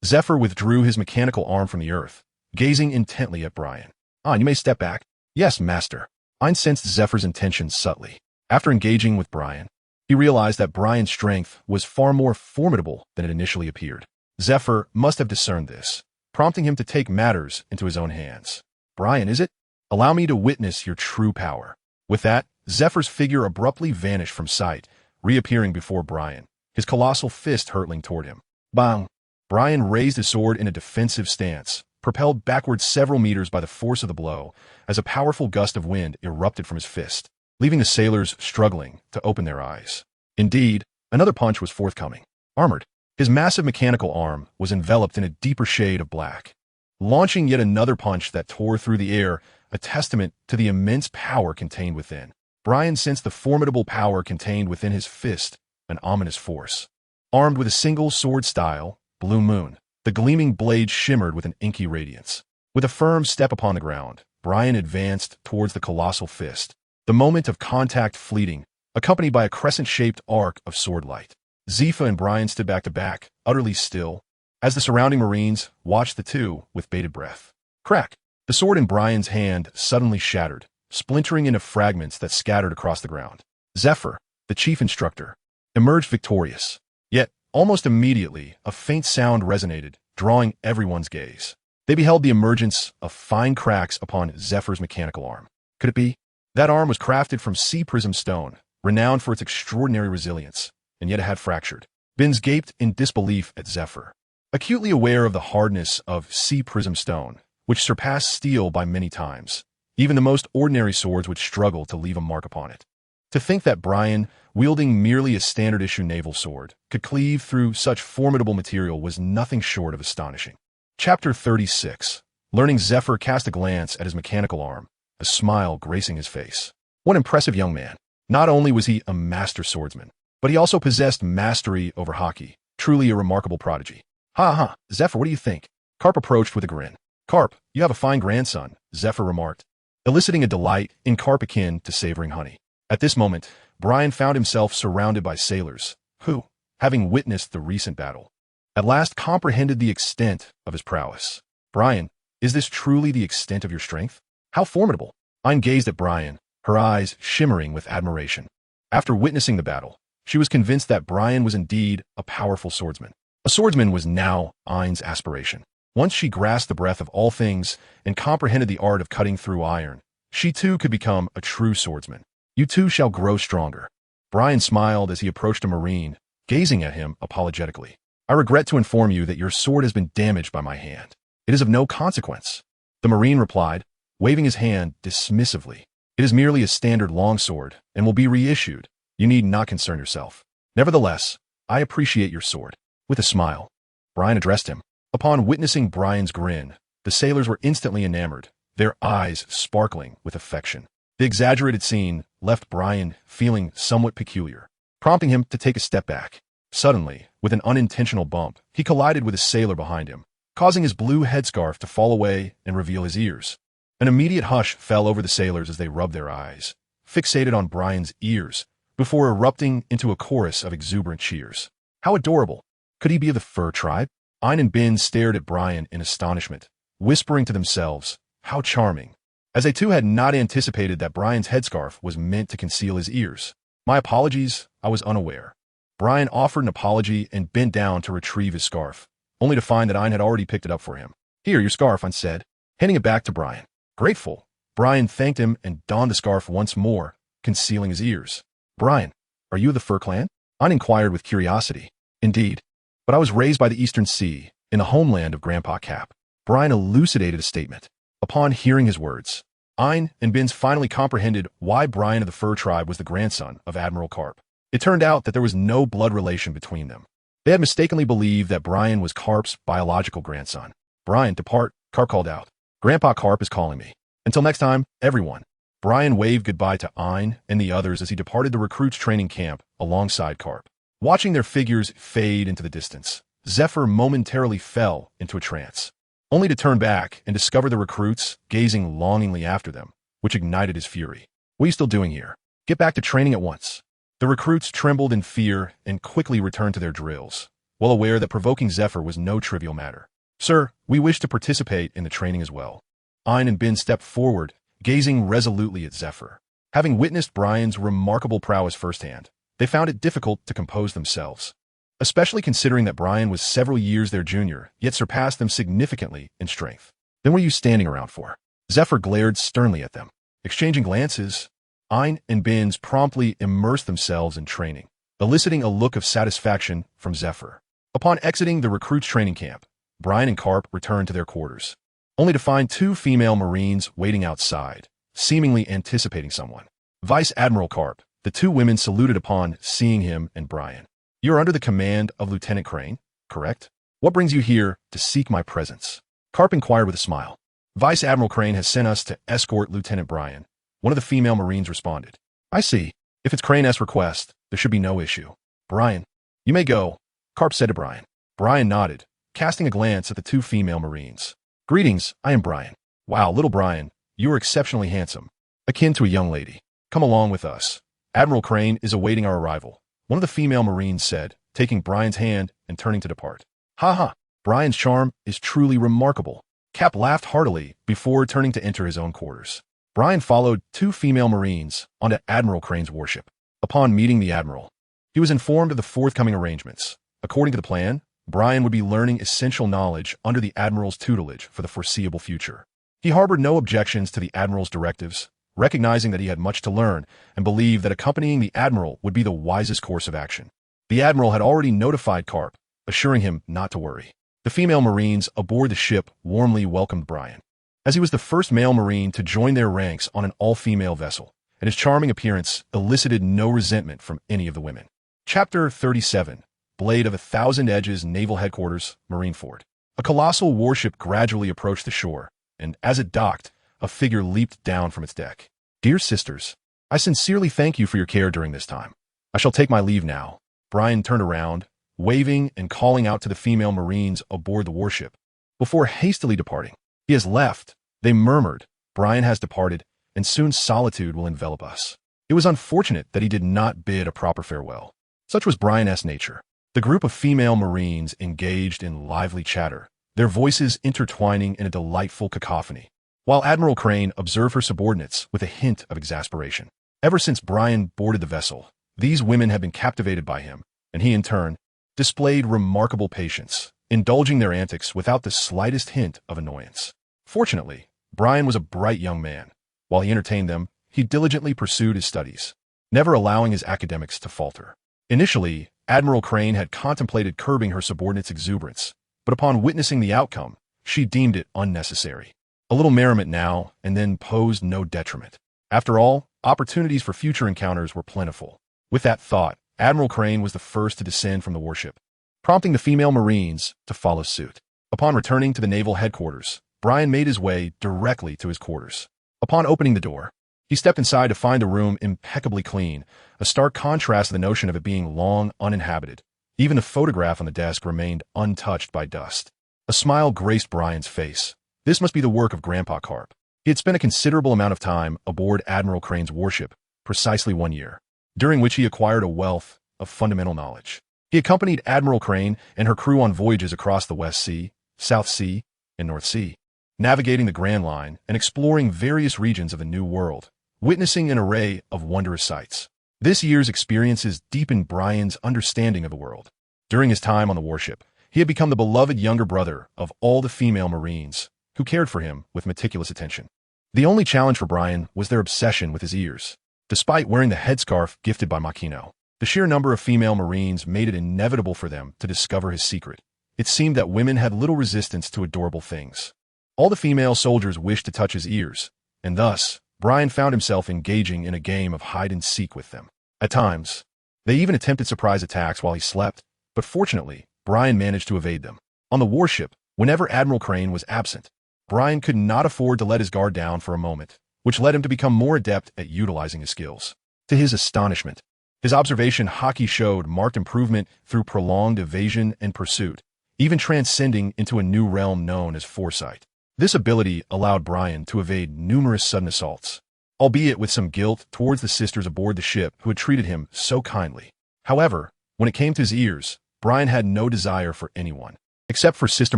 Zephyr withdrew his mechanical arm from the earth, gazing intently at Brian. You may step back. Yes, master. Ein sensed Zephyr's intentions subtly. After engaging with Brian, he realized that Brian's strength was far more formidable than it initially appeared. Zephyr must have discerned this, prompting him to take matters into his own hands. Brian, is it? Allow me to witness your true power. With that, Zephyr's figure abruptly vanished from sight, reappearing before Brian, his colossal fist hurtling toward him. Bang! Brian raised his sword in a defensive stance, propelled backward several meters by the force of the blow, as a powerful gust of wind erupted from his fist, leaving the sailors struggling to open their eyes. Indeed, another punch was forthcoming. Armored, his massive mechanical arm was enveloped in a deeper shade of black, launching yet another punch that tore through the air, a testament to the immense power contained within. Brian sensed the formidable power contained within his fist, an ominous force. Armed with a single sword style, Blue Moon, the gleaming blade shimmered with an inky radiance. With a firm step upon the ground, Brian advanced towards the colossal fist, the moment of contact fleeting, accompanied by a crescent-shaped arc of sword light. Zephyr and Brian stood back to back, utterly still, as the surrounding Marines watched the two with bated breath. Crack! The sword in Brian's hand suddenly shattered, splintering into fragments that scattered across the ground. Zephyr, the chief instructor, emerged victorious. Yet, almost immediately, a faint sound resonated, drawing everyone's gaze. They beheld the emergence of fine cracks upon Zephyr's mechanical arm. Could it be? That arm was crafted from sea prism stone, renowned for its extraordinary resilience, and yet it had fractured. Bins gaped in disbelief at Zephyr. Acutely aware of the hardness of sea prism stone, which surpassed steel by many times, even the most ordinary swords would struggle to leave a mark upon it. To think that Brian, wielding merely a standard-issue naval sword, could cleave through such formidable material was nothing short of astonishing. Chapter 36. Learning Zephyr cast a glance at his mechanical arm, a smile gracing his face. What an impressive young man. Not only was he a master swordsman, but he also possessed mastery over hockey, truly a remarkable prodigy. Ha, Zephyr, what do you think? Garp approached with a grin. Garp, you have a fine grandson, Zephyr remarked, eliciting a delight in Garp akin to savoring honey. At this moment, Brian found himself surrounded by sailors, who, having witnessed the recent battle, at last comprehended the extent of his prowess. Brian, is this truly the extent of your strength? How formidable! Ayn gazed at Brian, her eyes shimmering with admiration. After witnessing the battle, she was convinced that Brian was indeed a powerful swordsman. A swordsman was now Ayn's aspiration. Once she grasped the breadth of all things and comprehended the art of cutting through iron, she too could become a true swordsman. You too shall grow stronger. Brian smiled as he approached a Marine, gazing at him apologetically. I regret to inform you that your sword has been damaged by my hand. It is of no consequence. The Marine replied, waving his hand dismissively. It is merely a standard longsword and will be reissued. You need not concern yourself. Nevertheless, I appreciate your sword. With a smile, Brian addressed him. Upon witnessing Brian's grin, the sailors were instantly enamored, their eyes sparkling with affection. The exaggerated scene left Brian feeling somewhat peculiar, prompting him to take a step back. Suddenly, with an unintentional bump, he collided with a sailor behind him, causing his blue headscarf to fall away and reveal his ears. An immediate hush fell over the sailors as they rubbed their eyes, fixated on Brian's ears, before erupting into a chorus of exuberant cheers. How adorable! Could he be of the fur tribe? Ayn and Bin stared at Brian in astonishment, whispering to themselves, how charming, as they too had not anticipated that Brian's headscarf was meant to conceal his ears. My apologies, I was unaware. Brian offered an apology and bent down to retrieve his scarf, only to find that Ayn had already picked it up for him. Here, your scarf, Ayn said, handing it back to Brian. Grateful, Brian thanked him and donned the scarf once more, concealing his ears. Brian, are you of the Fur Clan? Ayn inquired with curiosity. Indeed, but I was raised by the Eastern Sea, in the homeland of Grandpa Cap. Brian elucidated a statement. Upon hearing his words, Ayn and Bins finally comprehended why Brian of the Fur Tribe was the grandson of Admiral Garp. It turned out that there was no blood relation between them. They had mistakenly believed that Brian was Garp's biological grandson. Brian, depart, Garp called out. Grandpa Garp is calling me. Until next time, everyone. Brian waved goodbye to Ayn and the others as he departed the recruits' training camp alongside Garp. Watching their figures fade into the distance, Zephyr momentarily fell into a trance, only to turn back and discover the recruits gazing longingly after them, which ignited his fury. What are you still doing here? Get back to training at once. The recruits trembled in fear and quickly returned to their drills, well aware that provoking Zephyr was no trivial matter. Sir, we wish to participate in the training as well. Ayn and Bin stepped forward, gazing resolutely at Zephyr. Having witnessed Brian's remarkable prowess firsthand, they found it difficult to compose themselves, especially considering that Brian was several years their junior, yet surpassed them significantly in strength. Then what are you standing around for? Zephyr glared sternly at them. Exchanging glances, Ayn and Bins promptly immersed themselves in training, eliciting a look of satisfaction from Zephyr. Upon exiting the recruits' training camp, Brian and Garp returned to their quarters, only to find two female Marines waiting outside, seemingly anticipating someone. Vice Admiral Garp, the two women saluted upon seeing him and Brian. You are under the command of Lieutenant Crane, correct? What brings you here to seek my presence? Garp inquired with a smile. Vice Admiral Crane has sent us to escort Lieutenant Brian. One of the female Marines responded. I see. If it's Crane's request, there should be no issue. Brian, you may go, Garp said to Brian. Brian nodded, casting a glance at the two female Marines. Greetings, I am Brian. Wow, little Brian, you are exceptionally handsome, akin to a young lady. Come along with us. Admiral Crane is awaiting our arrival, one of the female Marines said, taking Brian's hand and turning to depart. Ha ha, Brian's charm is truly remarkable. Cap laughed heartily before turning to enter his own quarters. Brian followed 2 female Marines onto Admiral Crane's warship. Upon meeting the Admiral, he was informed of the forthcoming arrangements. According to the plan, Brian would be learning essential knowledge under the Admiral's tutelage for the foreseeable future. He harbored no objections to the Admiral's directives, recognizing that he had much to learn and believed that accompanying the Admiral would be the wisest course of action. The Admiral had already notified Garp, assuring him not to worry. The female Marines aboard the ship warmly welcomed Brian, as he was the first male Marine to join their ranks on an all-female vessel, and his charming appearance elicited no resentment from any of the women. Chapter 37, Blade of 1,000 Edges, Naval Headquarters, Marineford. A colossal warship gradually approached the shore, and as it docked, a figure leaped down from its deck. "Dear sisters, I sincerely thank you for your care during this time. I shall take my leave now." Brian turned around, waving and calling out to the female Marines aboard the warship, before hastily departing. "He has left," they murmured. "Brian has departed, and soon solitude will envelop us." It was unfortunate that he did not bid a proper farewell. Such was Brian's nature. The group of female Marines engaged in lively chatter, their voices intertwining in a delightful cacophony, while Admiral Crane observed her subordinates with a hint of exasperation. Ever since Brian boarded the vessel, these women had been captivated by him, and he, in turn, displayed remarkable patience, indulging their antics without the slightest hint of annoyance. Fortunately, Brian was a bright young man. While he entertained them, he diligently pursued his studies, never allowing his academics to falter. Initially, Admiral Crane had contemplated curbing her subordinates' exuberance, but upon witnessing the outcome, she deemed it unnecessary. A little merriment now and then posed no detriment. After all, opportunities for future encounters were plentiful. With that thought, Admiral Crane was the first to descend from the warship, prompting the female Marines to follow suit. Upon returning to the naval headquarters, Brian made his way directly to his quarters. Upon opening the door, he stepped inside to find the room impeccably clean, a stark contrast to the notion of it being long uninhabited. Even the photograph on the desk remained untouched by dust. A smile graced Brian's face. This must be the work of Grandpa Garp. He had spent a considerable amount of time aboard Admiral Crane's warship, precisely 1 year, during which he acquired a wealth of fundamental knowledge. He accompanied Admiral Crane and her crew on voyages across the West Sea, South Sea, and North Sea, navigating the Grand Line and exploring various regions of the New World, witnessing an array of wondrous sights. This year's experiences deepened Brian's understanding of the world. During his time on the warship, he had become the beloved younger brother of all the female Marines, who cared for him with meticulous attention. The only challenge for Brian was their obsession with his ears. Despite wearing the headscarf gifted by Makino, the sheer number of female Marines made it inevitable for them to discover his secret. It seemed that women had little resistance to adorable things. All the female soldiers wished to touch his ears, and thus, Brian found himself engaging in a game of hide-and-seek with them. At times, they even attempted surprise attacks while he slept, but fortunately, Brian managed to evade them. On the warship, whenever Admiral Crane was absent, Brian could not afford to let his guard down for a moment, which led him to become more adept at utilizing his skills. To his astonishment, his observation hockey showed marked improvement through prolonged evasion and pursuit, even transcending into a new realm known as foresight. This ability allowed Brian to evade numerous sudden assaults, albeit with some guilt towards the sisters aboard the ship who had treated him so kindly. However, when it came to his ears, Brian had no desire for anyone, except for Sister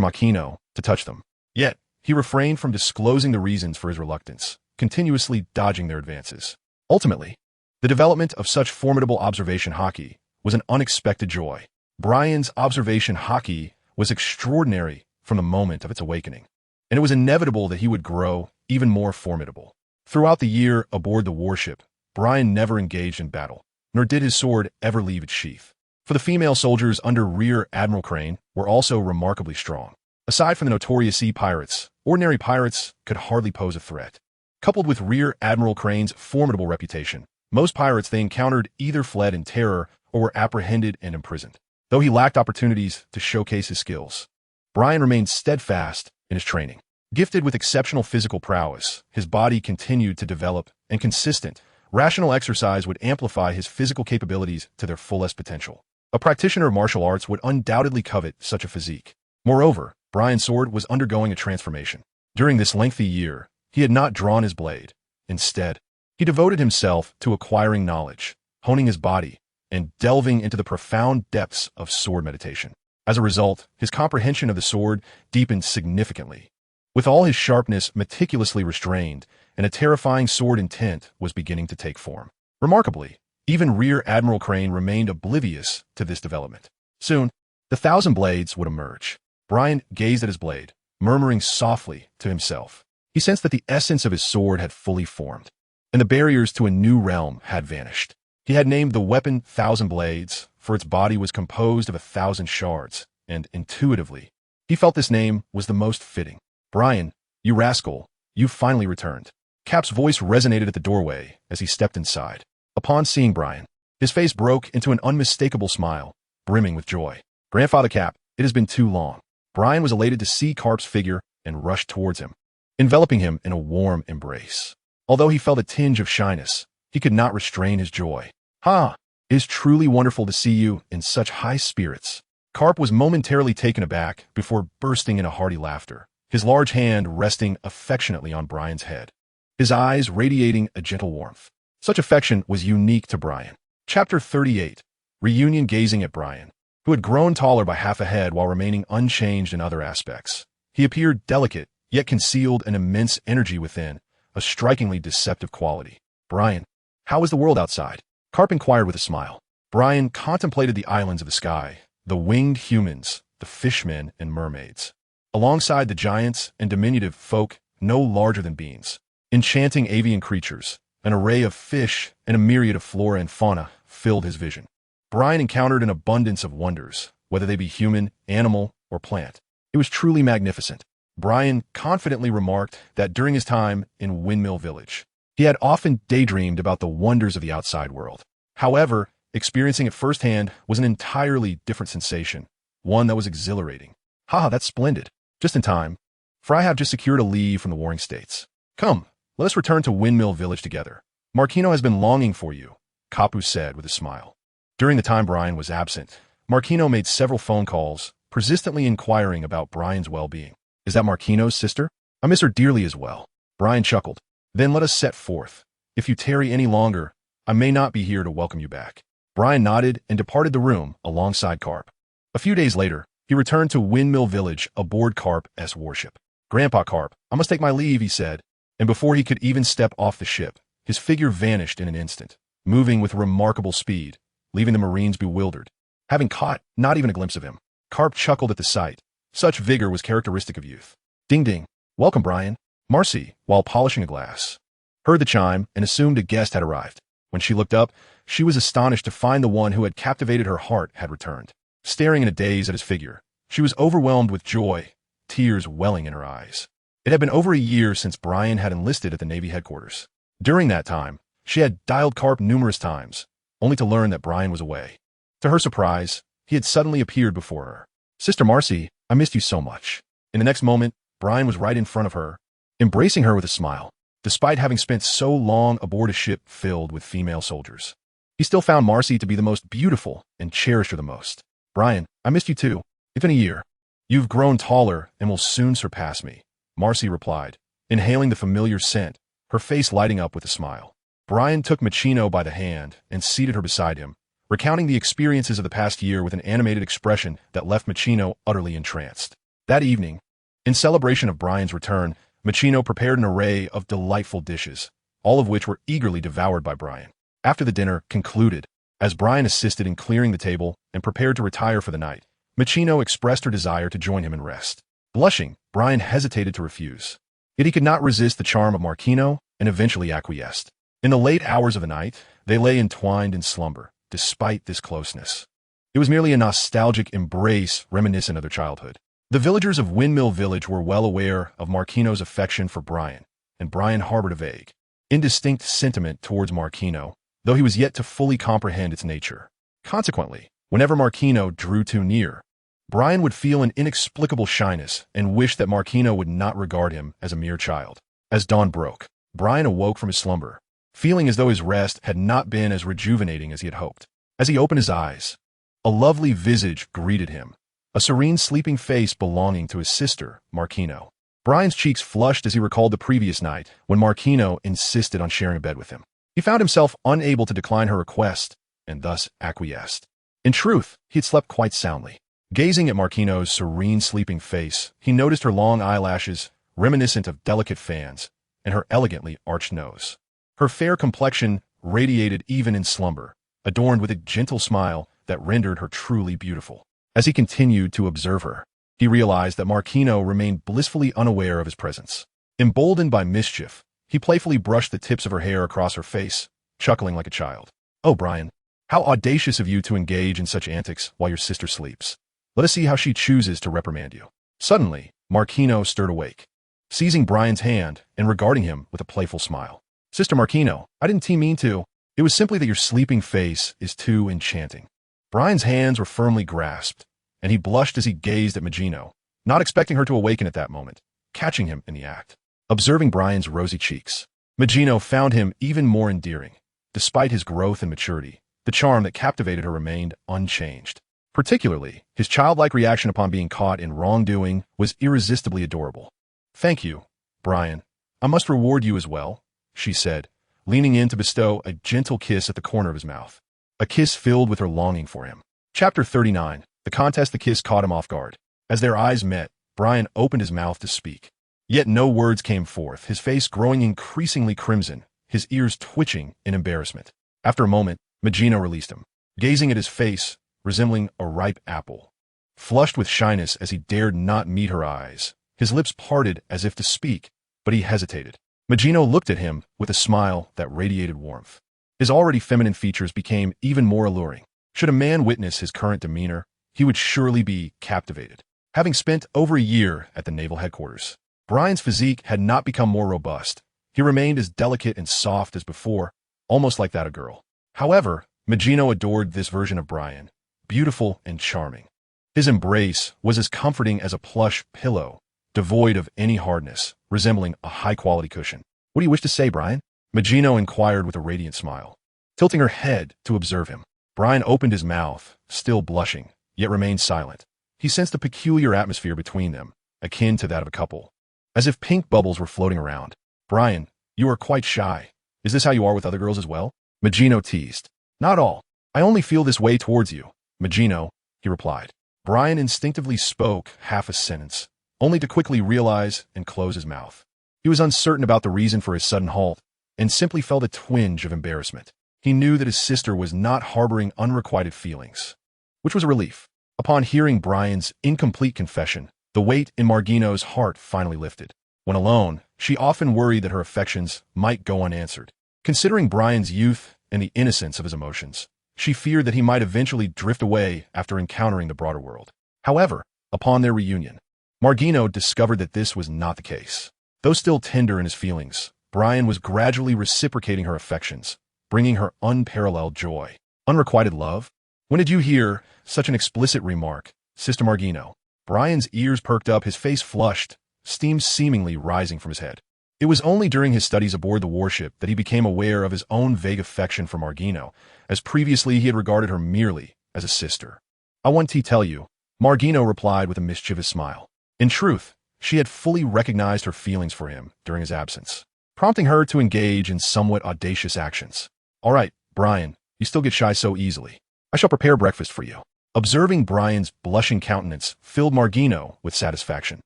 Makino, to touch them. Yet, he refrained from disclosing the reasons for his reluctance, continuously dodging their advances. Ultimately, the development of such formidable observation hockey was an unexpected joy. Brian's observation hockey was extraordinary from the moment of its awakening, and it was inevitable that he would grow even more formidable. Throughout the year aboard the warship, Brian never engaged in battle, nor did his sword ever leave its sheath. For the female soldiers under Rear Admiral Crane were also remarkably strong. Aside from the notorious sea pirates, ordinary pirates could hardly pose a threat. Coupled with Rear Admiral Crane's formidable reputation, most pirates they encountered either fled in terror or were apprehended and imprisoned. Though he lacked opportunities to showcase his skills, Brian remained steadfast in his training. Gifted with exceptional physical prowess, his body continued to develop, and consistent, rational exercise would amplify his physical capabilities to their fullest potential. A practitioner of martial arts would undoubtedly covet such a physique. Moreover, Brian's sword was undergoing a transformation. During this lengthy year, he had not drawn his blade. Instead, he devoted himself to acquiring knowledge, honing his body, and delving into the profound depths of sword meditation. As a result, his comprehension of the sword deepened significantly, With all his sharpness meticulously restrained, and a terrifying sword intent was beginning to take form. Remarkably, even Rear Admiral Crane remained oblivious to this development. Soon, the 1,000 blades would emerge. Brian gazed at his blade, murmuring softly to himself. He sensed that the essence of his sword had fully formed, and the barriers to a new realm had vanished. He had named the weapon 1,000 Blades, for its body was composed of 1,000 shards, and intuitively, he felt this name was the most fitting. Brian, you rascal, you've finally returned. Cap's voice resonated at the doorway as he stepped inside. Upon seeing Brian, his face broke into an unmistakable smile, brimming with joy. Grandfather Cap, it has been too long. Brian was elated to see Garp's figure and rushed towards him, enveloping him in a warm embrace. Although he felt a tinge of shyness, he could not restrain his joy. Ha! It is truly wonderful to see you in such high spirits. Garp was momentarily taken aback before bursting into hearty laughter, his large hand resting affectionately on Brian's head, his eyes radiating a gentle warmth. Such affection was unique to Brian. Chapter 38. Reunion. Gazing at Brian, who had grown taller by half a head while remaining unchanged in other aspects. He appeared delicate, yet concealed an immense energy within, a strikingly deceptive quality. Brian, how is the world outside? Garp inquired with a smile. Brian contemplated the islands of the sky, the winged humans, the fishmen and mermaids, alongside the giants and diminutive folk no larger than beings. Enchanting avian creatures, an array of fish, and a myriad of flora and fauna filled his vision. Brian encountered an abundance of wonders, whether they be human, animal, or plant. It was truly magnificent. Brian confidently remarked that during his time in Windmill Village, he had often daydreamed about the wonders of the outside world. However, experiencing it firsthand was an entirely different sensation, one that was exhilarating. Haha, that's splendid. Just in time, for I have just secured a leave from the warring states. Come, let us return to Windmill Village together. Marquino has been longing for you, Kapu said with a smile. During the time Brian was absent, Marquino made several phone calls, persistently inquiring about Brian's well-being. Is that Marquino's sister? I miss her dearly as well. Brian chuckled. Then let us set forth. If you tarry any longer, I may not be here to welcome you back. Brian nodded and departed the room alongside Garp. A few days later, he returned to Windmill Village aboard Garp's warship. Grandpa Garp, I must take my leave, he said, and before he could even step off the ship, his figure vanished in an instant, moving with remarkable speed, leaving the Marines bewildered, having caught not even a glimpse of him. Garp chuckled at the sight. Such vigor was characteristic of youth. Ding ding. Welcome, Brian. Marcy, while polishing a glass, heard the chime and assumed a guest had arrived. When she looked up, she was astonished to find the one who had captivated her heart had returned. Staring in a daze at his figure, she was overwhelmed with joy, tears welling in her eyes. It had been over a year since Brian had enlisted at the Navy headquarters. During that time, she had dialed Garp numerous times, only to learn that Brian was away. To her surprise, he had suddenly appeared before her. Sister Marcy, I missed you so much. In the next moment, Brian was right in front of her, embracing her with a smile. Despite having spent so long aboard a ship filled with female soldiers, he still found Marcy to be the most beautiful and cherished her the most. Brian, I missed you too. It's been a year. You've grown taller and will soon surpass me, Marcy replied, inhaling the familiar scent, her face lighting up with a smile. Brian took Machino by the hand and seated her beside him, recounting the experiences of the past year with an animated expression that left Machino utterly entranced. That evening, in celebration of Brian's return, Machino prepared an array of delightful dishes, all of which were eagerly devoured by Brian. After the dinner concluded, as Brian assisted in clearing the table and prepared to retire for the night, Machino expressed her desire to join him in rest. Blushing, Brian hesitated to refuse. Yet he could not resist the charm of Marquino and eventually acquiesced. In the late hours of the night, they lay entwined in slumber, despite this closeness. It was merely a nostalgic embrace reminiscent of their childhood. The villagers of Windmill Village were well aware of Marquino's affection for Brian, and Brian harbored a vague, indistinct sentiment towards Marquino, though he was yet to fully comprehend its nature. Consequently, whenever Marquino drew too near, Brian would feel an inexplicable shyness and wish that Marquino would not regard him as a mere child. As dawn broke, Brian awoke from his slumber, feeling as though his rest had not been as rejuvenating as he had hoped. As he opened his eyes, a lovely visage greeted him, a serene sleeping face belonging to his sister, Marquino. Brian's cheeks flushed as he recalled the previous night when Marquino insisted on sharing a bed with him. He found himself unable to decline her request and thus acquiesced. In truth, he had slept quite soundly. Gazing at Marquino's serene sleeping face, he noticed her long eyelashes reminiscent of delicate fans, and her elegantly arched nose. Her fair complexion radiated even in slumber, adorned with a gentle smile that rendered her truly beautiful. As he continued to observe her, he realized that Marquino remained blissfully unaware of his presence. Emboldened by mischief, he playfully brushed the tips of her hair across her face, chuckling like a child. "Oh, Brian, how audacious of you to engage in such antics while your sister sleeps. Let us see how she chooses to reprimand you." Suddenly, Marquino stirred awake, seizing Brian's hand and regarding him with a playful smile. "Sister Marquino, I didn't mean to. It was simply that your sleeping face is too enchanting." Brian's hands were firmly grasped, and he blushed as he gazed at Magino, not expecting her to awaken at that moment, catching him in the act. Observing Brian's rosy cheeks, Magino found him even more endearing. Despite his growth and maturity, the charm that captivated her remained unchanged. Particularly, his childlike reaction upon being caught in wrongdoing was irresistibly adorable. "Thank you, Brian. I must reward you as well," she said, leaning in to bestow a gentle kiss at the corner of his mouth. A kiss filled with her longing for him. Chapter 39. The contest. The kiss caught him off guard. As their eyes met, Brian opened his mouth to speak. Yet no words came forth, his face growing increasingly crimson, his ears twitching in embarrassment. After a moment, Magino released him, gazing at his face, resembling a ripe apple. Flushed with shyness as he dared not meet her eyes, his lips parted as if to speak, but he hesitated. Magino looked at him with a smile that radiated warmth. His already feminine features became even more alluring. Should a man witness his current demeanor, he would surely be captivated. Having spent over a year at the naval headquarters, Brian's physique had not become more robust. He remained as delicate and soft as before, almost like that of a girl. However, Magino adored this version of Brian, beautiful and charming. His embrace was as comforting as a plush pillow, devoid of any hardness, resembling a high-quality cushion. "What do you wish to say, Brian?" Magino inquired with a radiant smile. Tilting her head to observe him, Brian opened his mouth, still blushing, yet remained silent. He sensed a peculiar atmosphere between them, akin to that of a couple, as if pink bubbles were floating around. "Brian, you are quite shy. Is this how you are with other girls as well?" Magino teased. "Not all. I only feel this way towards you, Magino," he replied. Brian instinctively spoke half a sentence, only to quickly realize and close his mouth. He was uncertain about the reason for his sudden halt, and simply felt a twinge of embarrassment. He knew that his sister was not harboring unrequited feelings, which was a relief. Upon hearing Brian's incomplete confession, the weight in Margino's heart finally lifted. When alone, she often worried that her affections might go unanswered. Considering Brian's youth and the innocence of his emotions, she feared that he might eventually drift away after encountering the broader world. However, upon their reunion, Margino discovered that this was not the case. Though still tender in his feelings, Brian was gradually reciprocating her affections, bringing her unparalleled joy. Unrequited love? When did you hear such an explicit remark, Sister Margino? Brian's ears perked up, his face flushed, steam seemingly rising from his head. It was only during his studies aboard the warship that he became aware of his own vague affection for Margino, as previously he had regarded her merely as a sister. "I want to tell you," Margino replied with a mischievous smile. In truth, she had fully recognized her feelings for him during his absence, prompting her to engage in somewhat audacious actions. "All right, Brian, you still get shy so easily. I shall prepare breakfast for you." Observing Brian's blushing countenance filled Margino with satisfaction.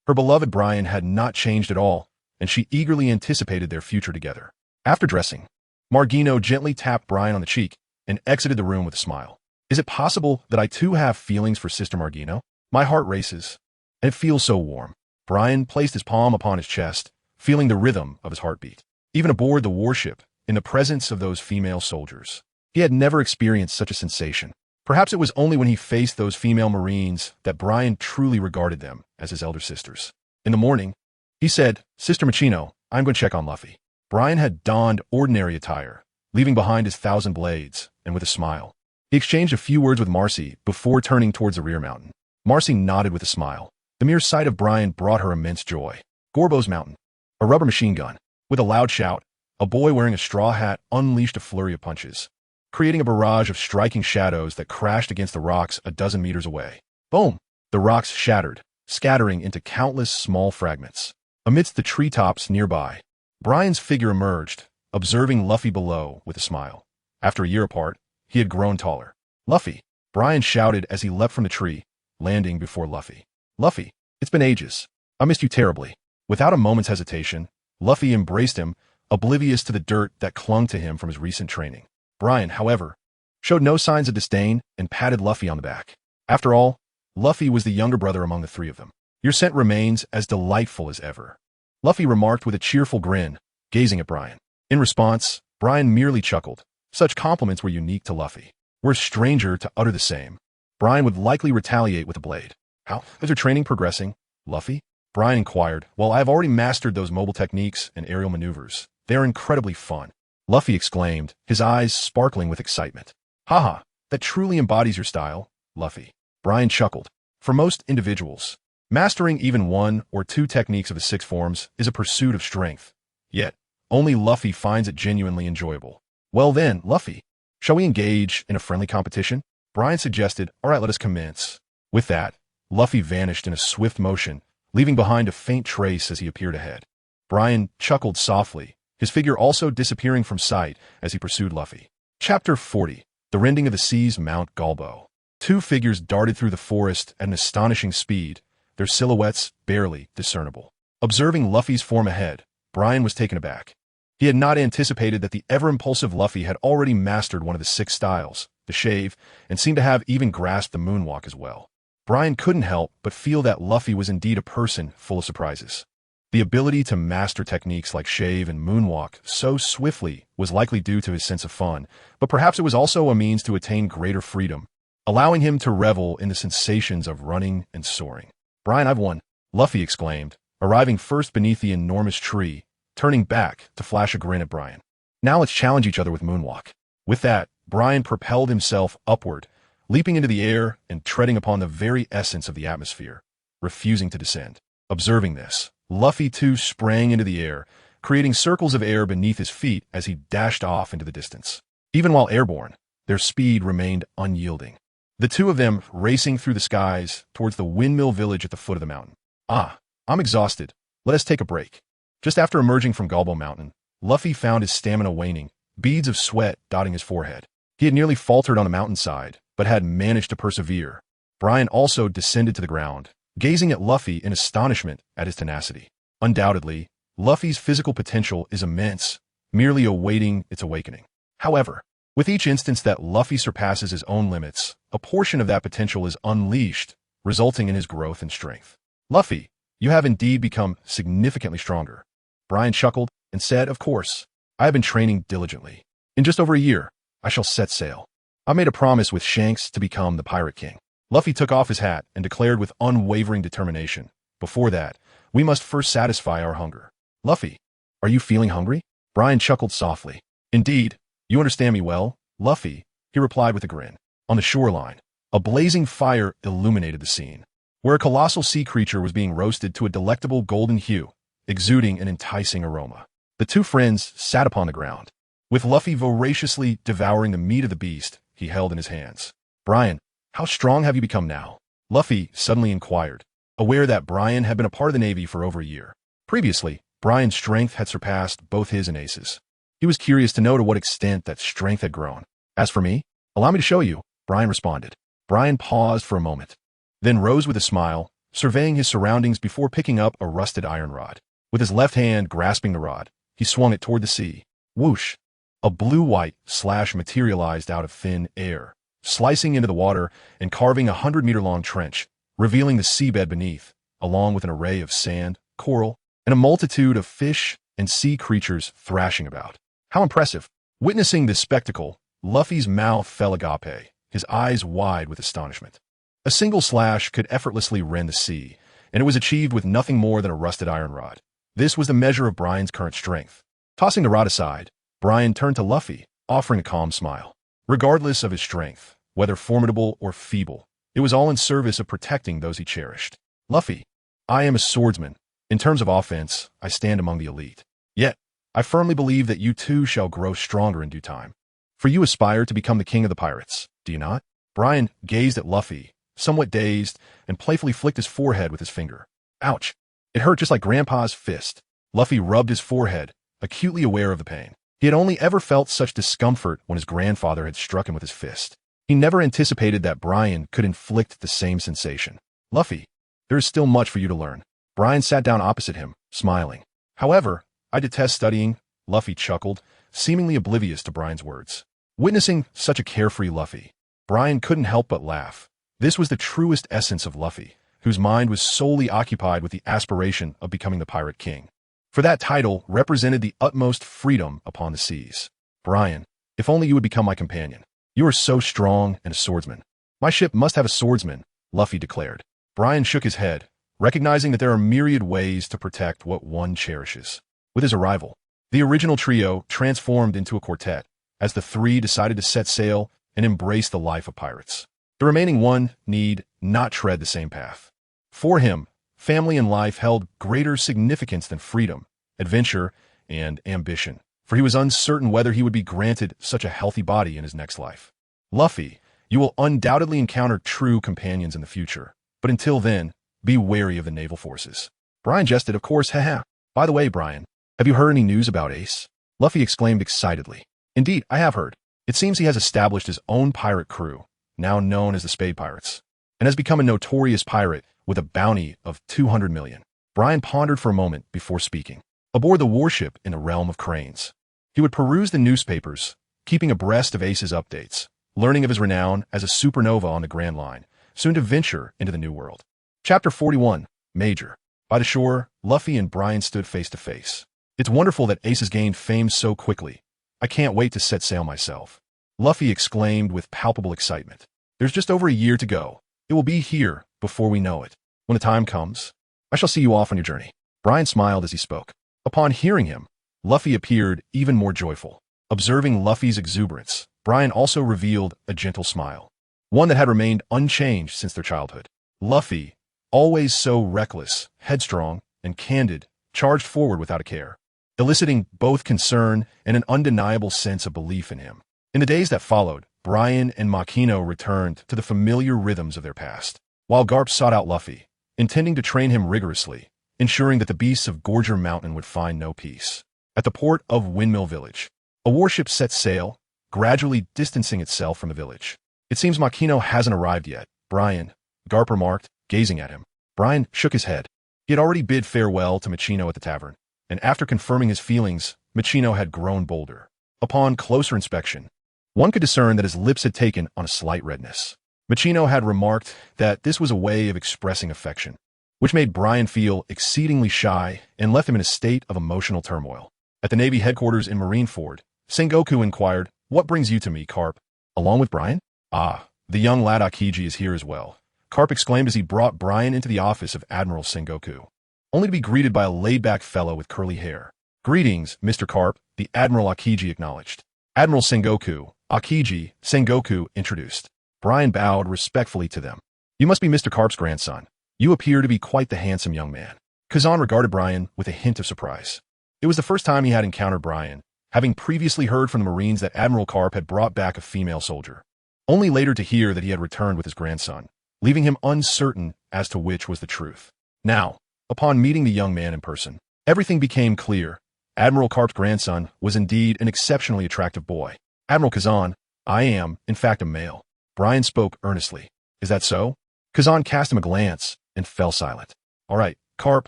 Her beloved Brian had not changed at all, and she eagerly anticipated their future together. After dressing, Margino gently tapped Brian on the cheek and exited the room with a smile. "Is it possible that I too have feelings for Sister Margino? My heart races, and it feels so warm." Brian placed his palm upon his chest, feeling the rhythm of his heartbeat. Even aboard the warship, in the presence of those female soldiers, he had never experienced such a sensation. Perhaps it was only when he faced those female Marines that Brian truly regarded them as his elder sisters. In the morning, he said, "Sister Machino, I'm going to check on Luffy." Brian had donned ordinary attire, leaving behind his 1,000 blades, and with a smile, he exchanged a few words with Marcy before turning towards the rear mountain. Marcy nodded with a smile. The mere sight of Brian brought her immense joy. Gorbo's mountain. A rubber machine gun. With a loud shout, a boy wearing a straw hat unleashed a flurry of punches, creating a barrage of striking shadows that crashed against the rocks a dozen meters away. Boom! The rocks shattered, scattering into countless small fragments. Amidst the treetops nearby, Brian's figure emerged, observing Luffy below with a smile. After a year apart, he had grown taller. "Luffy!" Brian shouted as he leapt from the tree, landing before Luffy. "Luffy, it's been ages. I missed you terribly." Without a moment's hesitation, Luffy embraced him, oblivious to the dirt that clung to him from his recent training. Brian, however, showed no signs of disdain and patted Luffy on the back. After all, Luffy was the younger brother among the three of them. Your scent remains as delightful as ever, Luffy remarked with a cheerful grin, gazing at Brian. In response, Brian merely chuckled. Such compliments were unique to Luffy. Were a stranger to utter the same, Brian would likely retaliate with a blade. How is your training progressing, Luffy? Brian inquired. Well, I have already mastered those mobile techniques and aerial maneuvers. They are incredibly fun, Luffy exclaimed, his eyes sparkling with excitement. Haha, that truly embodies your style, Luffy. Brian chuckled. For most individuals, mastering even one or two techniques of the six forms is a pursuit of strength. Yet, only Luffy finds it genuinely enjoyable. Well then, Luffy, shall we engage in a friendly competition? Brian suggested. All right, let us commence. With that, Luffy vanished in a swift motion, leaving behind a faint trace as he appeared ahead. Brian chuckled softly, his figure also disappearing from sight as he pursued Luffy. Chapter 40. The Rending of the Seas, Mount Galbo. Two figures darted through the forest at an astonishing speed, their silhouettes barely discernible. Observing Luffy's form ahead, Brian was taken aback. He had not anticipated that the ever-impulsive Luffy had already mastered one of the six styles, the shave, and seemed to have even grasped the moonwalk as well. Brian couldn't help but feel that Luffy was indeed a person full of surprises. The ability to master techniques like shave and moonwalk so swiftly was likely due to his sense of fun, but perhaps it was also a means to attain greater freedom, allowing him to revel in the sensations of running and soaring. Brian, I've won, Luffy exclaimed, arriving first beneath the enormous tree, turning back to flash a grin at Brian. Now let's challenge each other with moonwalk. With that, Brian propelled himself upward, leaping into the air and treading upon the very essence of the atmosphere, refusing to descend. Observing this, Luffy too sprang into the air, creating circles of air beneath his feet as he dashed off into the distance. Even while airborne, their speed remained unyielding. The two of them racing through the skies towards the windmill village at the foot of the mountain. Ah, I'm exhausted. Let us take a break. Just after emerging from Galbo Mountain, Luffy found his stamina waning, beads of sweat dotting his forehead. He had nearly faltered on the mountainside, but had managed to persevere. Brian also descended to the ground, gazing at Luffy in astonishment at his tenacity. Undoubtedly, Luffy's physical potential is immense, merely awaiting its awakening. However, with each instance that Luffy surpasses his own limits, a portion of that potential is unleashed, resulting in his growth and strength. Luffy, you have indeed become significantly stronger. Brian chuckled and said, of course, I have been training diligently. In just over a year, I shall set sail. I made a promise with Shanks to become the Pirate King. Luffy took off his hat and declared with unwavering determination, before that, we must first satisfy our hunger. Luffy, are you feeling hungry? Brian chuckled softly. Indeed, you understand me well, Luffy, he replied with a grin. On the shoreline, a blazing fire illuminated the scene, where a colossal sea creature was being roasted to a delectable golden hue, exuding an enticing aroma. The two friends sat upon the ground, with Luffy voraciously devouring the meat of the beast he held in his hands. Brian, how strong have you become now? Luffy suddenly inquired, aware that Brian had been a part of the Navy for over a year. Previously, Brian's strength had surpassed both his and Ace's. He was curious to know to what extent that strength had grown. As for me, allow me to show you, Brian responded. Brian paused for a moment, then rose with a smile, surveying his surroundings before picking up a rusted iron rod. With his left hand grasping the rod, he swung it toward the sea. Whoosh! A blue-white slash materialized out of thin air, slicing into the water and carving a 100-meter-long trench, revealing the seabed beneath, along with an array of sand, coral, and a multitude of fish and sea creatures thrashing about. How impressive! Witnessing this spectacle, Luffy's mouth fell agape, his eyes wide with astonishment. A single slash could effortlessly rend the sea, and it was achieved with nothing more than a rusted iron rod. This was the measure of Brian's current strength. Tossing the rod aside, Brian turned to Luffy, offering a calm smile. Regardless of his strength, whether formidable or feeble, it was all in service of protecting those he cherished. Luffy, I am a swordsman. In terms of offense, I stand among the elite. Yet, I firmly believe that you too shall grow stronger in due time. For you aspire to become the king of the pirates, do you not? Brian gazed at Luffy, somewhat dazed, and playfully flicked his forehead with his finger. Ouch! It hurt just like Grandpa's fist. Luffy rubbed his forehead, acutely aware of the pain. He had only ever felt such discomfort when his grandfather had struck him with his fist. He never anticipated that Brian could inflict the same sensation. Luffy, there is still much for you to learn. Brian sat down opposite him, smiling. However, I detest studying, Luffy chuckled, seemingly oblivious to Brian's words. Witnessing such a carefree Luffy, Brian couldn't help but laugh. This was the truest essence of Luffy, whose mind was solely occupied with the aspiration of becoming the Pirate King. For that title represented the utmost freedom upon the seas. Brian, if only you would become my companion. You are so strong and a swordsman. My ship must have a swordsman, Luffy declared. Brian shook his head, recognizing that there are myriad ways to protect what one cherishes. With his arrival, the original trio transformed into a quartet, as the three decided to set sail and embrace the life of pirates. The remaining one need not tread the same path. For him, family and life held greater significance than freedom, adventure, and ambition, for he was uncertain whether he would be granted such a healthy body in his next life. Luffy, you will undoubtedly encounter true companions in the future, but until then, be wary of the naval forces. Brian jested, of course, haha. By the way, Brian, have you heard any news about Ace? Luffy exclaimed excitedly. Indeed, I have heard. It seems he has established his own pirate crew, now known as the Spade Pirates, and has become a notorious pirate with a bounty of 200 million. Brian pondered for a moment before speaking. Aboard the warship in the realm of cranes, he would peruse the newspapers, keeping abreast of Ace's updates, learning of his renown as a supernova on the Grand Line, soon to venture into the New World. Chapter 41, Major. By the shore, Luffy and Brian stood face to face. It's wonderful that Ace has gained fame so quickly. I can't wait to set sail myself. Luffy exclaimed with palpable excitement. There's just over a year to go. It will be here before we know it. When the time comes, I shall see you off on your journey. Brian smiled as he spoke. Upon hearing him, Luffy appeared even more joyful. Observing Luffy's exuberance, Brian also revealed a gentle smile, one that had remained unchanged since their childhood. Luffy, always so reckless, headstrong, and candid, charged forward without a care, eliciting both concern and an undeniable sense of belief in him. In the days that followed, Brian and Makino returned to the familiar rhythms of their past, while Garp sought out Luffy, intending to train him rigorously, ensuring that the beasts of Gorger Mountain would find no peace. At the port of Windmill Village, a warship set sail, gradually distancing itself from the village. It seems Makino hasn't arrived yet, Brian, Garp remarked, gazing at him. Brian shook his head. He had already bid farewell to Machino at the tavern, and after confirming his feelings, Machino had grown bolder. Upon closer inspection, one could discern that his lips had taken on a slight redness. Machino had remarked that this was a way of expressing affection, which made Brian feel exceedingly shy and left him in a state of emotional turmoil. At the Navy headquarters in Marineford, Sengoku inquired, "What brings you to me, Garp?" "Along with Brian?" "Ah, the young lad Akiji is here as well," Garp exclaimed as he brought Brian into the office of Admiral Sengoku, only to be greeted by a laid-back fellow with curly hair. "Greetings, Mr. Garp," the Admiral Akiji acknowledged. "Admiral Sengoku, Akiji," Sengoku introduced. Brian bowed respectfully to them. "You must be Mr. Garp's grandson. You appear to be quite the handsome young man." Kazan regarded Brian with a hint of surprise. It was the first time he had encountered Brian, having previously heard from the Marines that Admiral Garp had brought back a female soldier, only later to hear that he had returned with his grandson, leaving him uncertain as to which was the truth. Now, upon meeting the young man in person, everything became clear. Admiral Garp's grandson was indeed an exceptionally attractive boy. "Admiral Kazan, I am, in fact, a male." Brian spoke earnestly. "Is that so?" Kazan cast him a glance and fell silent. "All right, Garp,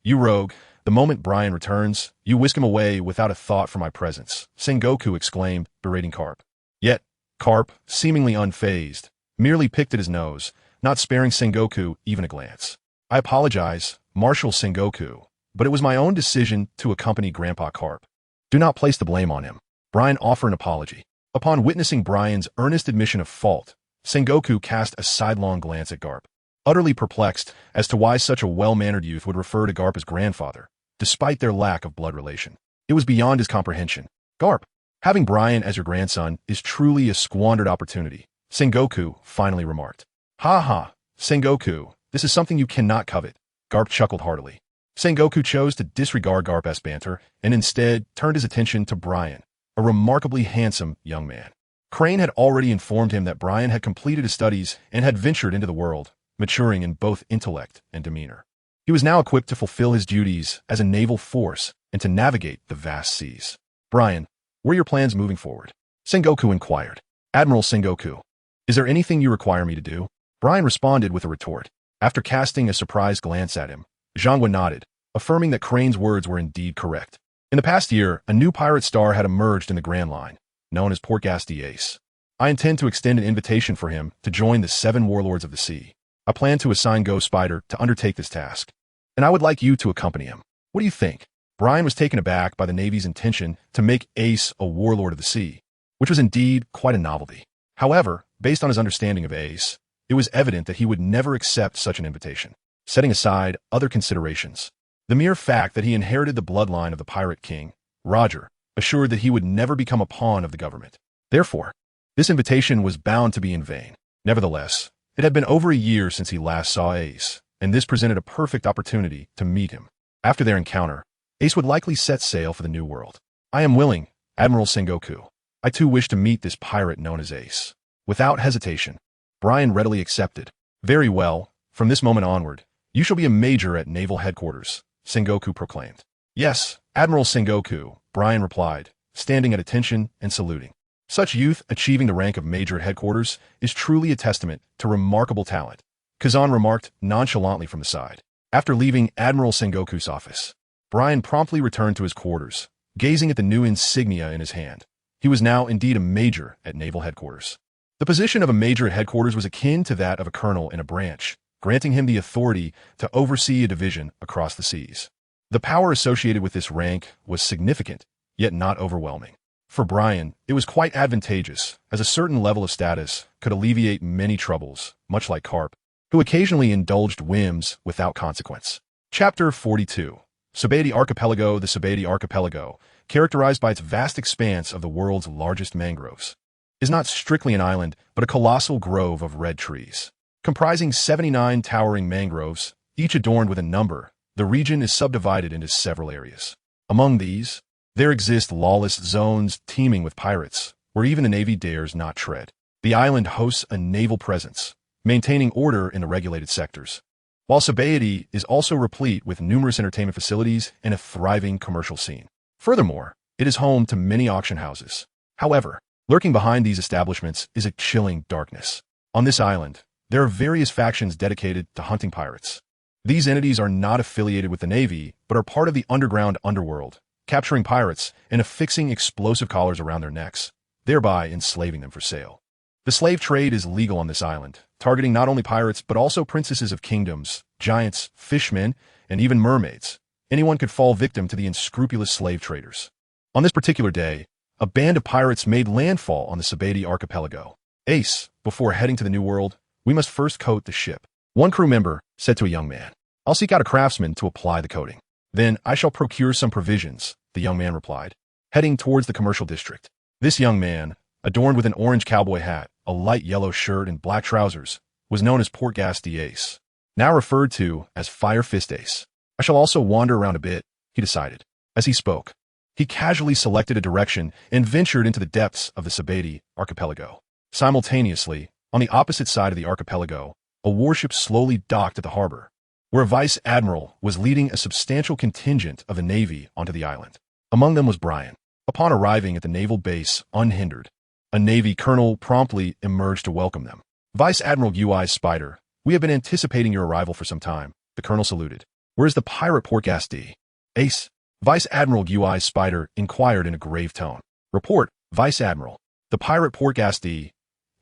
you rogue. The moment Brian returns, you whisk him away without a thought for my presence," Sengoku exclaimed, berating Garp. Yet, Garp, seemingly unfazed, merely picked at his nose, not sparing Sengoku even a glance. "I apologize, Marshal Sengoku, but it was my own decision to accompany Grandpa Garp. Do not place the blame on him." Brian offered an apology. Upon witnessing Brian's earnest admission of fault, Sengoku cast a sidelong glance at Garp, utterly perplexed as to why such a well-mannered youth would refer to Garp as grandfather, despite their lack of blood relation. It was beyond his comprehension. "Garp, having Brian as your grandson is truly a squandered opportunity," Sengoku finally remarked. "Ha ha, Sengoku, this is something you cannot covet," Garp chuckled heartily. Sengoku chose to disregard Garp's banter and instead turned his attention to Brian, a remarkably handsome young man. Crane had already informed him that Brian had completed his studies and had ventured into the world, maturing in both intellect and demeanor. He was now equipped to fulfill his duties as a naval force and to navigate the vast seas. "Brian, what are your plans moving forward?" Sengoku inquired. "Admiral Sengoku, is there anything you require me to do?" Brian responded with a retort. After casting a surprised glance at him, Zhangwa nodded, affirming that Crane's words were indeed correct. In the past year, a new pirate star had emerged in the Grand Line, known as Port-Ghast's Ace. I intend to extend an invitation for him to join the 7 warlords of the sea. I plan to assign Ghost Spider to undertake this task, and I would like you to accompany him. What do you think? Brian was taken aback by the Navy's intention to make Ace a warlord of the sea, which was indeed quite a novelty. However, based on his understanding of Ace, it was evident that he would never accept such an invitation. Setting aside other considerations, the mere fact that he inherited the bloodline of the Pirate King, Roger, assured that he would never become a pawn of the government. Therefore, this invitation was bound to be in vain. Nevertheless, it had been over a year since he last saw Ace, and this presented a perfect opportunity to meet him. After their encounter, Ace would likely set sail for the New World. I am willing, Admiral Sengoku. I too wish to meet this pirate known as Ace. Without hesitation, Brian readily accepted. Very well, from this moment onward, you shall be a major at naval headquarters, Sengoku proclaimed. Yes, Admiral Sengoku, Brian replied, standing at attention and saluting. Such youth achieving the rank of major at headquarters is truly a testament to remarkable talent, Kazan remarked nonchalantly from the side. After leaving Admiral Sengoku's office, Brian promptly returned to his quarters, gazing at the new insignia in his hand. He was now indeed a major at naval headquarters. The position of a major at headquarters was akin to that of a colonel in a branch, granting him the authority to oversee a division across the seas. The power associated with this rank was significant, yet not overwhelming. For Brian, it was quite advantageous, as a certain level of status could alleviate many troubles, much like Garp, who occasionally indulged whims without consequence. Chapter 42. Splendid Archipelago. The Splendid Archipelago, characterized by its vast expanse of the world's largest mangroves, is not strictly an island, but a colossal grove of red trees. Comprising 79 towering mangroves, each adorned with a number, the region is subdivided into several areas. Among these, there exist lawless zones teeming with pirates, where even the Navy dares not tread. The island hosts a naval presence, maintaining order in the regulated sectors, while Splendid is also replete with numerous entertainment facilities and a thriving commercial scene. Furthermore, it is home to many auction houses. However, lurking behind these establishments is a chilling darkness. On this island, there are various factions dedicated to hunting pirates. These entities are not affiliated with the Navy, but are part of the underground underworld, capturing pirates and affixing explosive collars around their necks, thereby enslaving them for sale. The slave trade is legal on this island, targeting not only pirates but also princesses of kingdoms, giants, fishmen, and even mermaids. Anyone could fall victim to the unscrupulous slave traders. On this particular day, a band of pirates made landfall on the Splendid Archipelago. Ace, before heading to the New World, we must first coat the ship. One crew member said to a young man, I'll seek out a craftsman to apply the coating. Then I shall procure some provisions, the young man replied, heading towards the commercial district. This young man, adorned with an orange cowboy hat, a light yellow shirt, and black trousers, was known as Port-Ghast's Ace, now referred to as Fire Fist Ace. I shall also wander around a bit, he decided. As he spoke, he casually selected a direction and ventured into the depths of the Splendid Archipelago. Simultaneously, on the opposite side of the archipelago, a warship slowly docked at the harbor, where a vice admiral was leading a substantial contingent of the Navy onto the island. Among them was Brian. Upon arriving at the naval base unhindered, a Navy colonel promptly emerged to welcome them. Vice Admiral Ui Spider, we have been anticipating your arrival for some time, the colonel saluted. Where is the pirate Port-Ghast's Ace? Vice Admiral Ui Spider inquired in a grave tone. Report, Vice Admiral. The pirate Port-Ghast's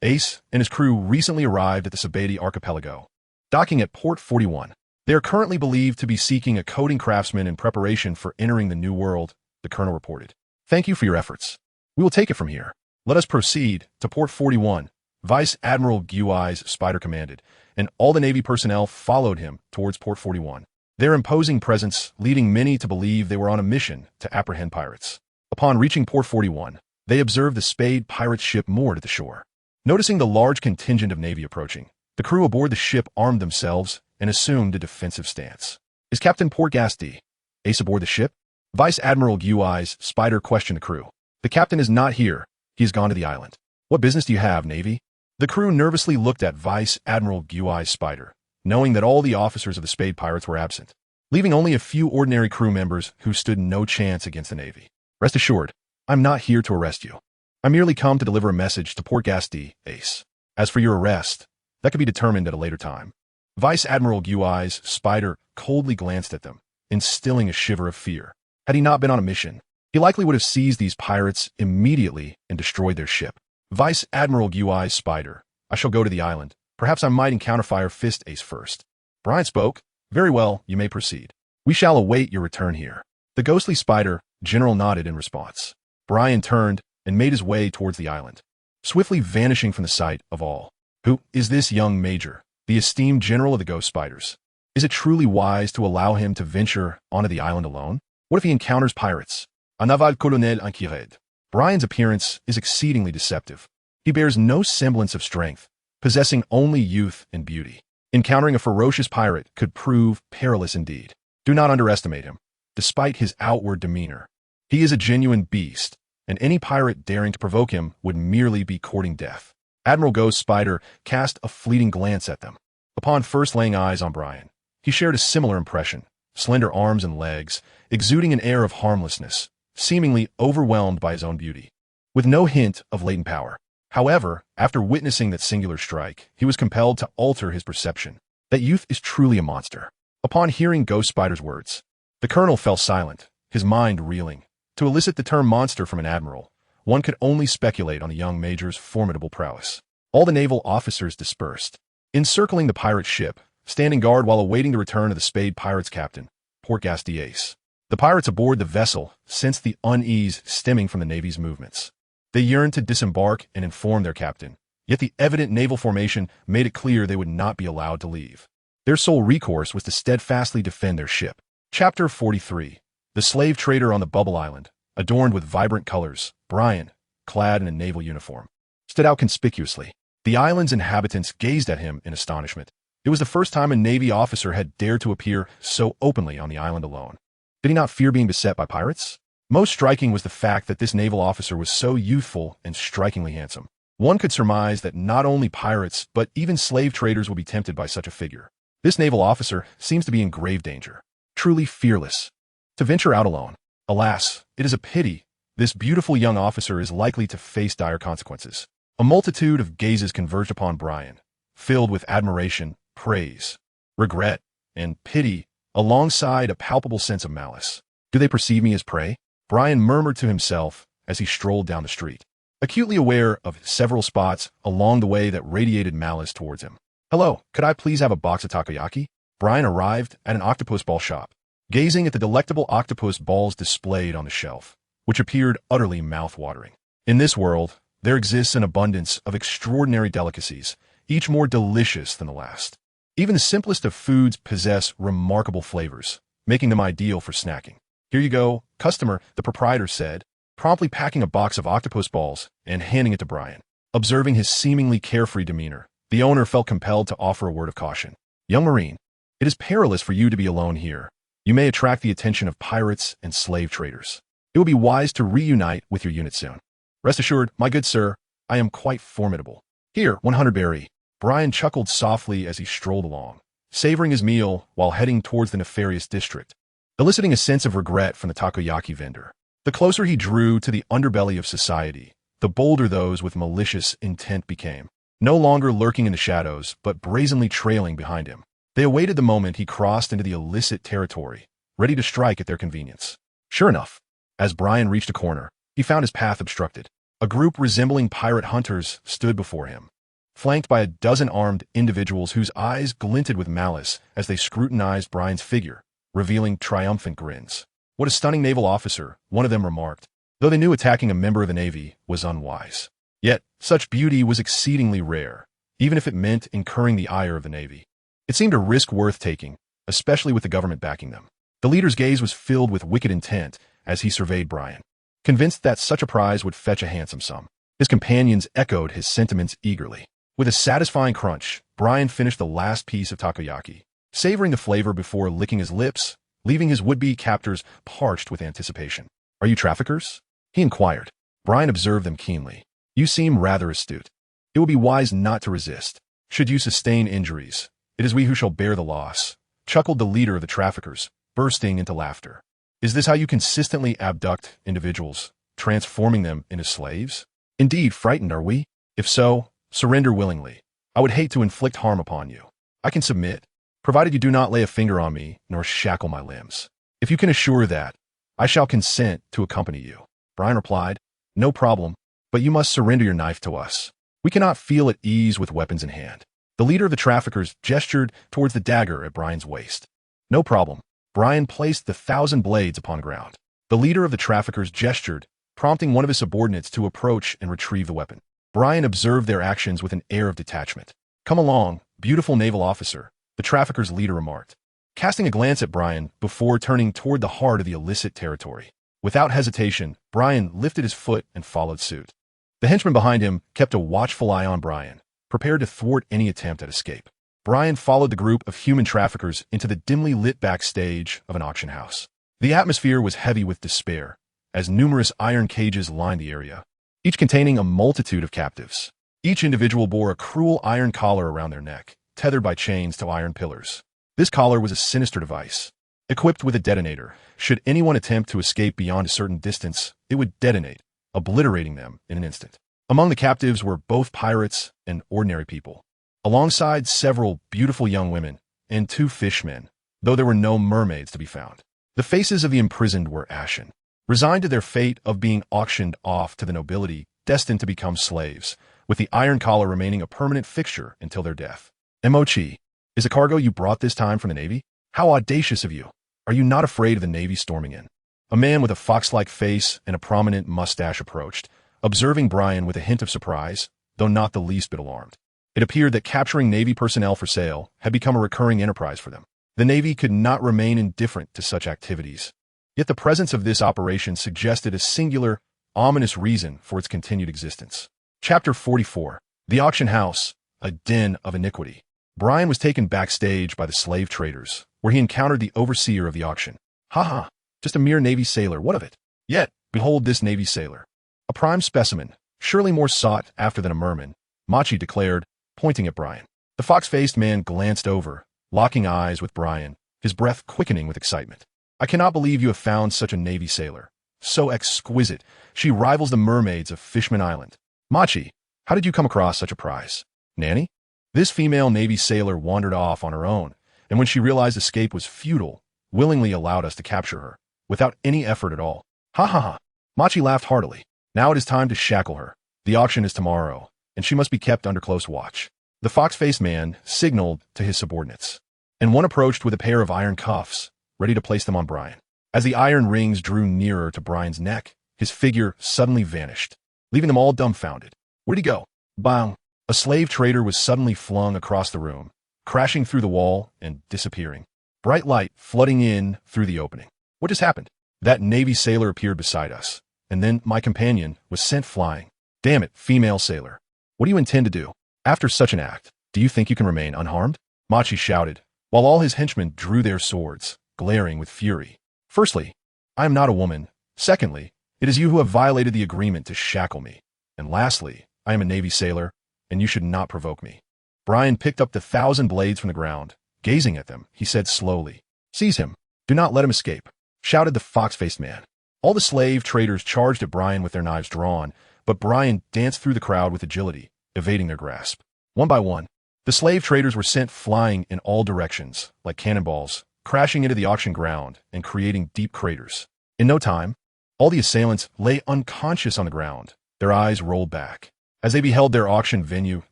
Ace and his crew recently arrived at the Splendid Archipelago, docking at Port 41. They are currently believed to be seeking a coating craftsman in preparation for entering the New World, the colonel reported. Thank you for your efforts. We will take it from here. Let us proceed to Port 41, Vice Admiral Ui Spider commanded, and all the Navy personnel followed him towards Port 41, their imposing presence leading many to believe they were on a mission to apprehend pirates. Upon reaching Port 41, they observed the Spade pirate ship moored at the shore. Noticing the large contingent of Navy approaching, the crew aboard the ship armed themselves and assumed a defensive stance. Is Captain Port-Ghast's Ace aboard the ship? Vice Admiral Ui Spider questioned the crew. The captain is not here. He has gone to the island. What business do you have, Navy? The crew nervously looked at Vice Admiral Ui Spider, knowing that all the officers of the Spade pirates were absent, leaving only a few ordinary crew members who stood no chance against the Navy. Rest assured, I'm not here to arrest you. I merely come to deliver a message to Port-Ghast's Ace. As for your arrest, that could be determined at a later time. Vice Admiral Ui Spider coldly glanced at them, instilling a shiver of fear. Had he not been on a mission, he likely would have seized these pirates immediately and destroyed their ship. Vice Admiral Gui's Spider, I shall go to the island. Perhaps I might encounter Fire Fist Ace first. Brian spoke. Very well, you may proceed. We shall await your return here. The ghostly Spider, General nodded in response. Brian turned and made his way towards the island, swiftly vanishing from the sight of all. Who is this young major, the esteemed general of the Ghost Spiders? Is it truly wise to allow him to venture onto the island alone? What if he encounters pirates? A naval colonel inquired. Brian's appearance is exceedingly deceptive. He bears no semblance of strength, possessing only youth and beauty. Encountering a ferocious pirate could prove perilous indeed. Do not underestimate him. Despite his outward demeanor, he is a genuine beast, and any pirate daring to provoke him would merely be courting death. Admiral Ghost Spider cast a fleeting glance at them. Upon first laying eyes on Brian, he shared a similar impression. Slender arms and legs, exuding an air of harmlessness, seemingly overwhelmed by his own beauty, with no hint of latent power. However, after witnessing that singular strike, he was compelled to alter his perception. That youth is truly a monster. Upon hearing Ghost Spider's words, the colonel fell silent, his mind reeling. To elicit the term monster from an admiral, one could only speculate on the young major's formidable prowess. All the naval officers dispersed, encircling the pirate ship, standing guard while awaiting the return of the Spade Pirates captain, Port-Gas Ace. The pirates aboard the vessel sensed the unease stemming from the Navy's movements. They yearned to disembark and inform their captain, yet the evident naval formation made it clear they would not be allowed to leave. Their sole recourse was to steadfastly defend their ship. Chapter 43. The slave trader on the Bubble Island, adorned with vibrant colors, Brian, clad in a naval uniform, stood out conspicuously. The island's inhabitants gazed at him in astonishment. It was the first time a Navy officer had dared to appear so openly on the island alone. Did he not fear being beset by pirates? Most striking was the fact that this naval officer was so youthful and strikingly handsome. One could surmise that not only pirates, but even slave traders would be tempted by such a figure. This naval officer seems to be in grave danger, truly fearless. To venture out alone. Alas, it is a pity. This beautiful young officer is likely to face dire consequences. A multitude of gazes converged upon Brian, filled with admiration, praise, regret, and pity, alongside a palpable sense of malice. Do they perceive me as prey? Brian murmured to himself as he strolled down the street, acutely aware of several spots along the way that radiated malice towards him. Hello, could I please have a box of takoyaki? Brian arrived at an octopus ball shop, gazing at the delectable octopus balls displayed on the shelf, which appeared utterly mouth-watering. In this world, there exists an abundance of extraordinary delicacies, each more delicious than the last. Even the simplest of foods possess remarkable flavors, making them ideal for snacking. Here you go, customer, the proprietor said, promptly packing a box of octopus balls and handing it to Brian. Observing his seemingly carefree demeanor, the owner felt compelled to offer a word of caution. Young Marine, it is perilous for you to be alone here. You may attract the attention of pirates and slave traders. It would be wise to reunite with your unit soon. Rest assured, my good sir, I am quite formidable. Here, 100 berry. Brian chuckled softly as he strolled along, savoring his meal while heading towards the nefarious district, eliciting a sense of regret from the takoyaki vendor. The closer he drew to the underbelly of society, the bolder those with malicious intent became, no longer lurking in the shadows, but brazenly trailing behind him. They awaited the moment he crossed into the illicit territory, ready to strike at their convenience. Sure enough, as Brian reached a corner, he found his path obstructed. A group resembling pirate hunters stood before him, flanked by a dozen armed individuals whose eyes glinted with malice as they scrutinized Brian's figure, revealing triumphant grins. What a stunning naval officer, one of them remarked, though they knew attacking a member of the Navy was unwise. Yet, such beauty was exceedingly rare, even if it meant incurring the ire of the Navy. It seemed a risk worth taking, especially with the government backing them. The leader's gaze was filled with wicked intent as he surveyed Brian, convinced that such a prize would fetch a handsome sum. His companions echoed his sentiments eagerly. With a satisfying crunch, Brian finished the last piece of takoyaki, savoring the flavor before licking his lips, leaving his would-be captors parched with anticipation. Are you traffickers? He inquired. Brian observed them keenly. You seem rather astute. It will be wise not to resist. Should you sustain injuries, it is we who shall bear the loss, chuckled the leader of the traffickers, bursting into laughter. Is this how you consistently abduct individuals, transforming them into slaves? Indeed, frightened are we? If so, surrender willingly. I would hate to inflict harm upon you. I can submit, provided you do not lay a finger on me nor shackle my limbs. If you can assure that, I shall consent to accompany you. Brian replied, no problem, but you must surrender your knife to us. We cannot feel at ease with weapons in hand. The leader of the traffickers gestured towards the dagger at Brian's waist. No problem. Brian placed the 1,000 blades upon the ground. The leader of the traffickers gestured, prompting one of his subordinates to approach and retrieve the weapon. Brian observed their actions with an air of detachment. Come along, beautiful naval officer, the trafficker's leader remarked, casting a glance at Brian before turning toward the heart of the illicit territory. Without hesitation, Brian lifted his foot and followed suit. The henchman behind him kept a watchful eye on Brian, prepared to thwart any attempt at escape. Brian followed the group of human traffickers into the dimly lit backstage of an auction house. The atmosphere was heavy with despair, as numerous iron cages lined the area, each containing a multitude of captives. Each individual bore a cruel iron collar around their neck, tethered by chains to iron pillars. This collar was a sinister device. Equipped with a detonator, should anyone attempt to escape beyond a certain distance, it would detonate, obliterating them in an instant. Among the captives were both pirates and ordinary people, alongside several beautiful young women and 2 fishmen, though there were no mermaids to be found. The faces of the imprisoned were ashen, resigned to their fate of being auctioned off to the nobility, destined to become slaves, with the iron collar remaining a permanent fixture until their death. Emochi, is a cargo you brought this time from the Navy? How audacious of you! Are you not afraid of the Navy storming in? A man with a fox-like face and a prominent mustache approached, observing Brian with a hint of surprise, though not the least bit alarmed. It appeared that capturing Navy personnel for sale had become a recurring enterprise for them. The Navy could not remain indifferent to such activities. Yet the presence of this operation suggested a singular, ominous reason for its continued existence. Chapter 44. The Auction House, a Den of Iniquity. Brian was taken backstage by the slave traders, where he encountered the overseer of the auction. Ha, just a mere Navy sailor, what of it? Yet, behold this Navy sailor. A prime specimen, surely more sought after than a merman, Machi declared, pointing at Brian. The fox-faced man glanced over, locking eyes with Brian, his breath quickening with excitement. I cannot believe you have found such a Navy sailor. So exquisite, she rivals the mermaids of Fishman Island. Machi, how did you come across such a prize? Nanny? This female Navy sailor wandered off on her own, and when she realized escape was futile, willingly allowed us to capture her, without any effort at all. Ha. Machi laughed heartily. Now it is time to shackle her. The auction is tomorrow, and she must be kept under close watch. The fox-faced man signaled to his subordinates, and one approached with a pair of iron cuffs, ready to place them on Brian. As the iron rings drew nearer to Brian's neck, his figure suddenly vanished, leaving them all dumbfounded. Where'd he go? Bang! A slave trader was suddenly flung across the room, crashing through the wall and disappearing. Bright light flooding in through the opening. What just happened? That Navy sailor appeared beside us, and then my companion was sent flying. Damn it, female sailor. What do you intend to do? After such an act, do you think you can remain unharmed? Machi shouted, while all his henchmen drew their swords, glaring with fury. Firstly, I am not a woman. Secondly, it is you who have violated the agreement to shackle me. And lastly, I am a Navy sailor, and you should not provoke me. Brian picked up the 1,000 blades from the ground. Gazing at them, he said slowly, Seize him. Do not let him escape, shouted the fox-faced man. All the slave traders charged at Brian with their knives drawn, but Brian danced through the crowd with agility, evading their grasp. One by one, the slave traders were sent flying in all directions, like cannonballs, crashing into the auction ground and creating deep craters. In no time, all the assailants lay unconscious on the ground, their eyes rolled back, as they beheld their auction venue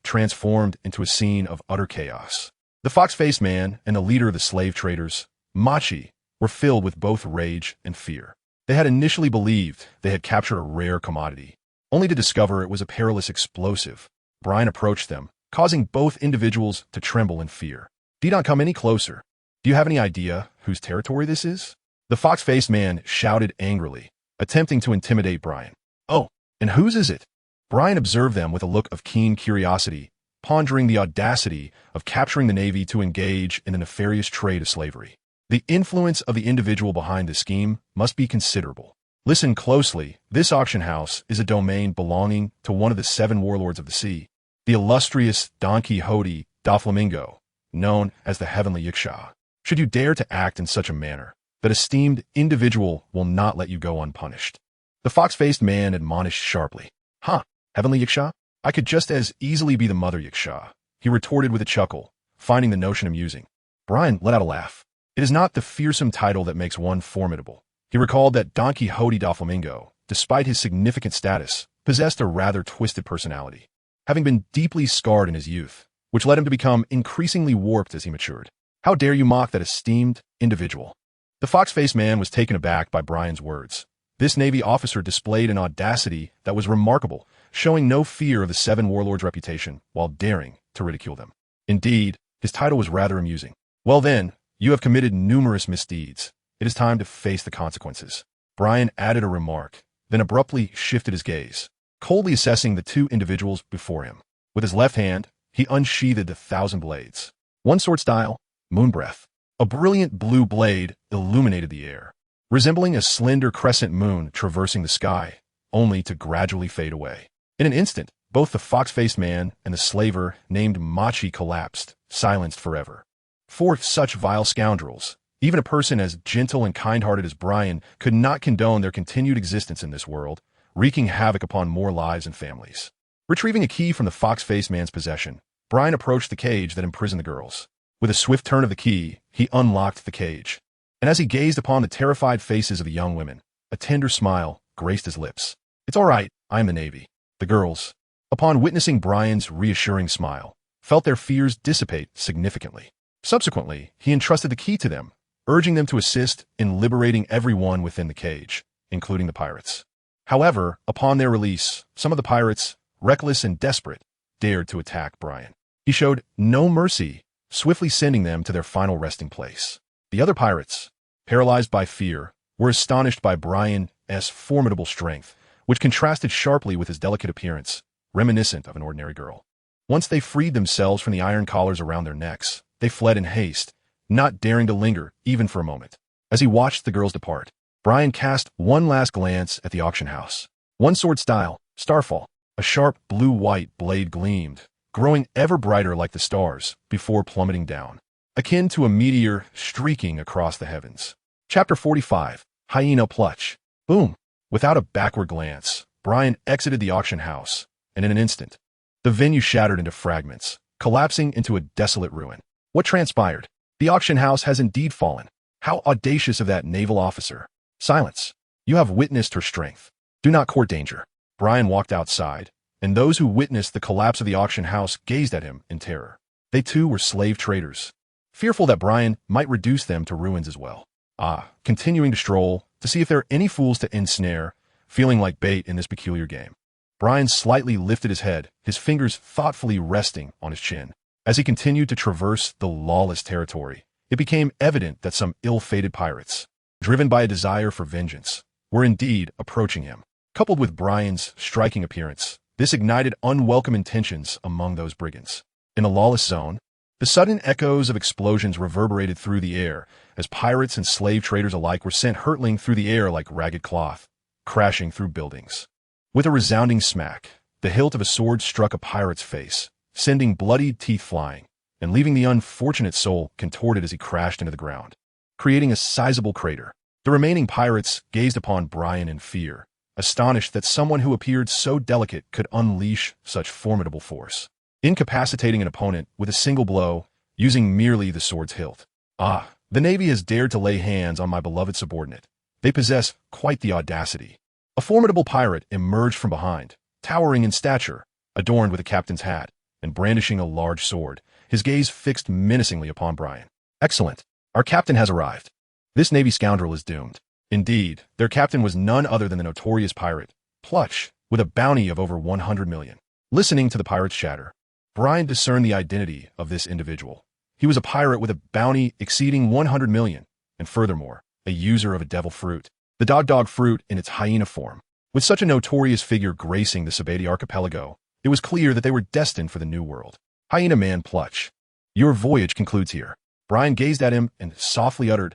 transformed into a scene of utter chaos. The fox-faced man and the leader of the slave traders, Machi, were filled with both rage and fear. They had initially believed they had captured a rare commodity, only to discover it was a perilous explosive. Brian approached them, causing both individuals to tremble in fear. Do not come any closer. Do you have any idea whose territory this is? The fox-faced man shouted angrily, attempting to intimidate Brian. Oh, and whose is it? Brian observed them with a look of keen curiosity, pondering the audacity of capturing the Navy to engage in the nefarious trade of slavery. The influence of the individual behind the scheme must be considerable. Listen closely. This auction house is a domain belonging to one of the 7 warlords of the sea, the illustrious Don Quixote da Flamingo, known as the Heavenly Yiksha. Should you dare to act in such a manner, that esteemed individual will not let you go unpunished. The fox-faced man admonished sharply. Heavenly Yiksha? I could just as easily be the Mother Yiksha, he retorted with a chuckle, finding the notion amusing. Brian let out a laugh. It is not the fearsome title that makes one formidable. He recalled that Don Quixote da Flamingo, despite his significant status, possessed a rather twisted personality, having been deeply scarred in his youth, which led him to become increasingly warped as he matured. How dare you mock that esteemed individual? The fox-faced man was taken aback by Brian's words. This Navy officer displayed an audacity that was remarkable, showing no fear of the seven warlords' reputation while daring to ridicule them. Indeed, his title was rather amusing. Well then, you have committed numerous misdeeds. It is time to face the consequences. Brian added a remark, then abruptly shifted his gaze, coldly assessing the two individuals before him. With his left hand, he unsheathed the 1,000 blades. One sword style, moon breath. A brilliant blue blade illuminated the air, resembling a slender crescent moon traversing the sky, only to gradually fade away. In an instant, both the fox-faced man and the slaver named Machi collapsed, silenced forever. For such vile scoundrels, even a person as gentle and kind-hearted as Brian could not condone their continued existence in this world, wreaking havoc upon more lives and families. Retrieving a key from the fox-faced man's possession, Brian approached the cage that imprisoned the girls. With a swift turn of the key, he unlocked the cage. And as he gazed upon the terrified faces of the young women, a tender smile graced his lips. It's all right, I am the Navy. The girls, upon witnessing Brian's reassuring smile, felt their fears dissipate significantly. Subsequently, he entrusted the key to them, urging them to assist in liberating everyone within the cage, including the pirates. However, upon their release, some of the pirates, reckless and desperate, dared to attack Brian. He showed no mercy, swiftly sending them to their final resting place. The other pirates, paralyzed by fear, were astonished by Brian's formidable strength, which contrasted sharply with his delicate appearance, reminiscent of an ordinary girl. Once they freed themselves from the iron collars around their necks, they fled in haste, not daring to linger even for a moment. As he watched the girls depart, Brian cast one last glance at the auction house. One sword style, Starfall. A sharp blue-white blade gleamed, growing ever brighter like the stars, before plummeting down, akin to a meteor streaking across the heavens. Chapter 45, Hyena Clutch. Boom! Without a backward glance, Brian exited the auction house, and in an instant, the venue shattered into fragments, collapsing into a desolate ruin. What transpired? The auction house has indeed fallen. How audacious of that naval officer. Silence. You have witnessed her strength. Do not court danger. Brian walked outside, and those who witnessed the collapse of the auction house gazed at him in terror. They too were slave traders, fearful that Brian might reduce them to ruins as well. Continuing to stroll, to see if there are any fools to ensnare, feeling like bait in this peculiar game. Brian slightly lifted his head, his fingers thoughtfully resting on his chin. As he continued to traverse the lawless territory, it became evident that some ill-fated pirates, driven by a desire for vengeance, were indeed approaching him. Coupled with Brian's striking appearance, this ignited unwelcome intentions among those brigands. In a lawless zone, the sudden echoes of explosions reverberated through the air as pirates and slave traders alike were sent hurtling through the air like ragged cloth, crashing through buildings. With a resounding smack, the hilt of a sword struck a pirate's face, sending bloodied teeth flying, and leaving the unfortunate soul contorted as he crashed into the ground, creating a sizable crater. The remaining pirates gazed upon Brian in fear, astonished that someone who appeared so delicate could unleash such formidable force, incapacitating an opponent with a single blow, using merely the sword's hilt. The Navy has dared to lay hands on my beloved subordinate. They possess quite the audacity. A formidable pirate emerged from behind, towering in stature, adorned with a captain's hat, and brandishing a large sword, his gaze fixed menacingly upon Brian. Excellent. Our captain has arrived. This Navy scoundrel is doomed. Indeed, their captain was none other than the notorious pirate, Plush, with a bounty of over 100 million. Listening to the pirate's chatter, Brian discerned the identity of this individual. He was a pirate with a bounty exceeding 100 million, and furthermore, a user of a devil fruit, the dog fruit in its hyena form. With such a notorious figure gracing the Sabati archipelago, it was clear that they were destined for the New World. Hyena man Plush, your voyage concludes here. Brian gazed at him and softly uttered,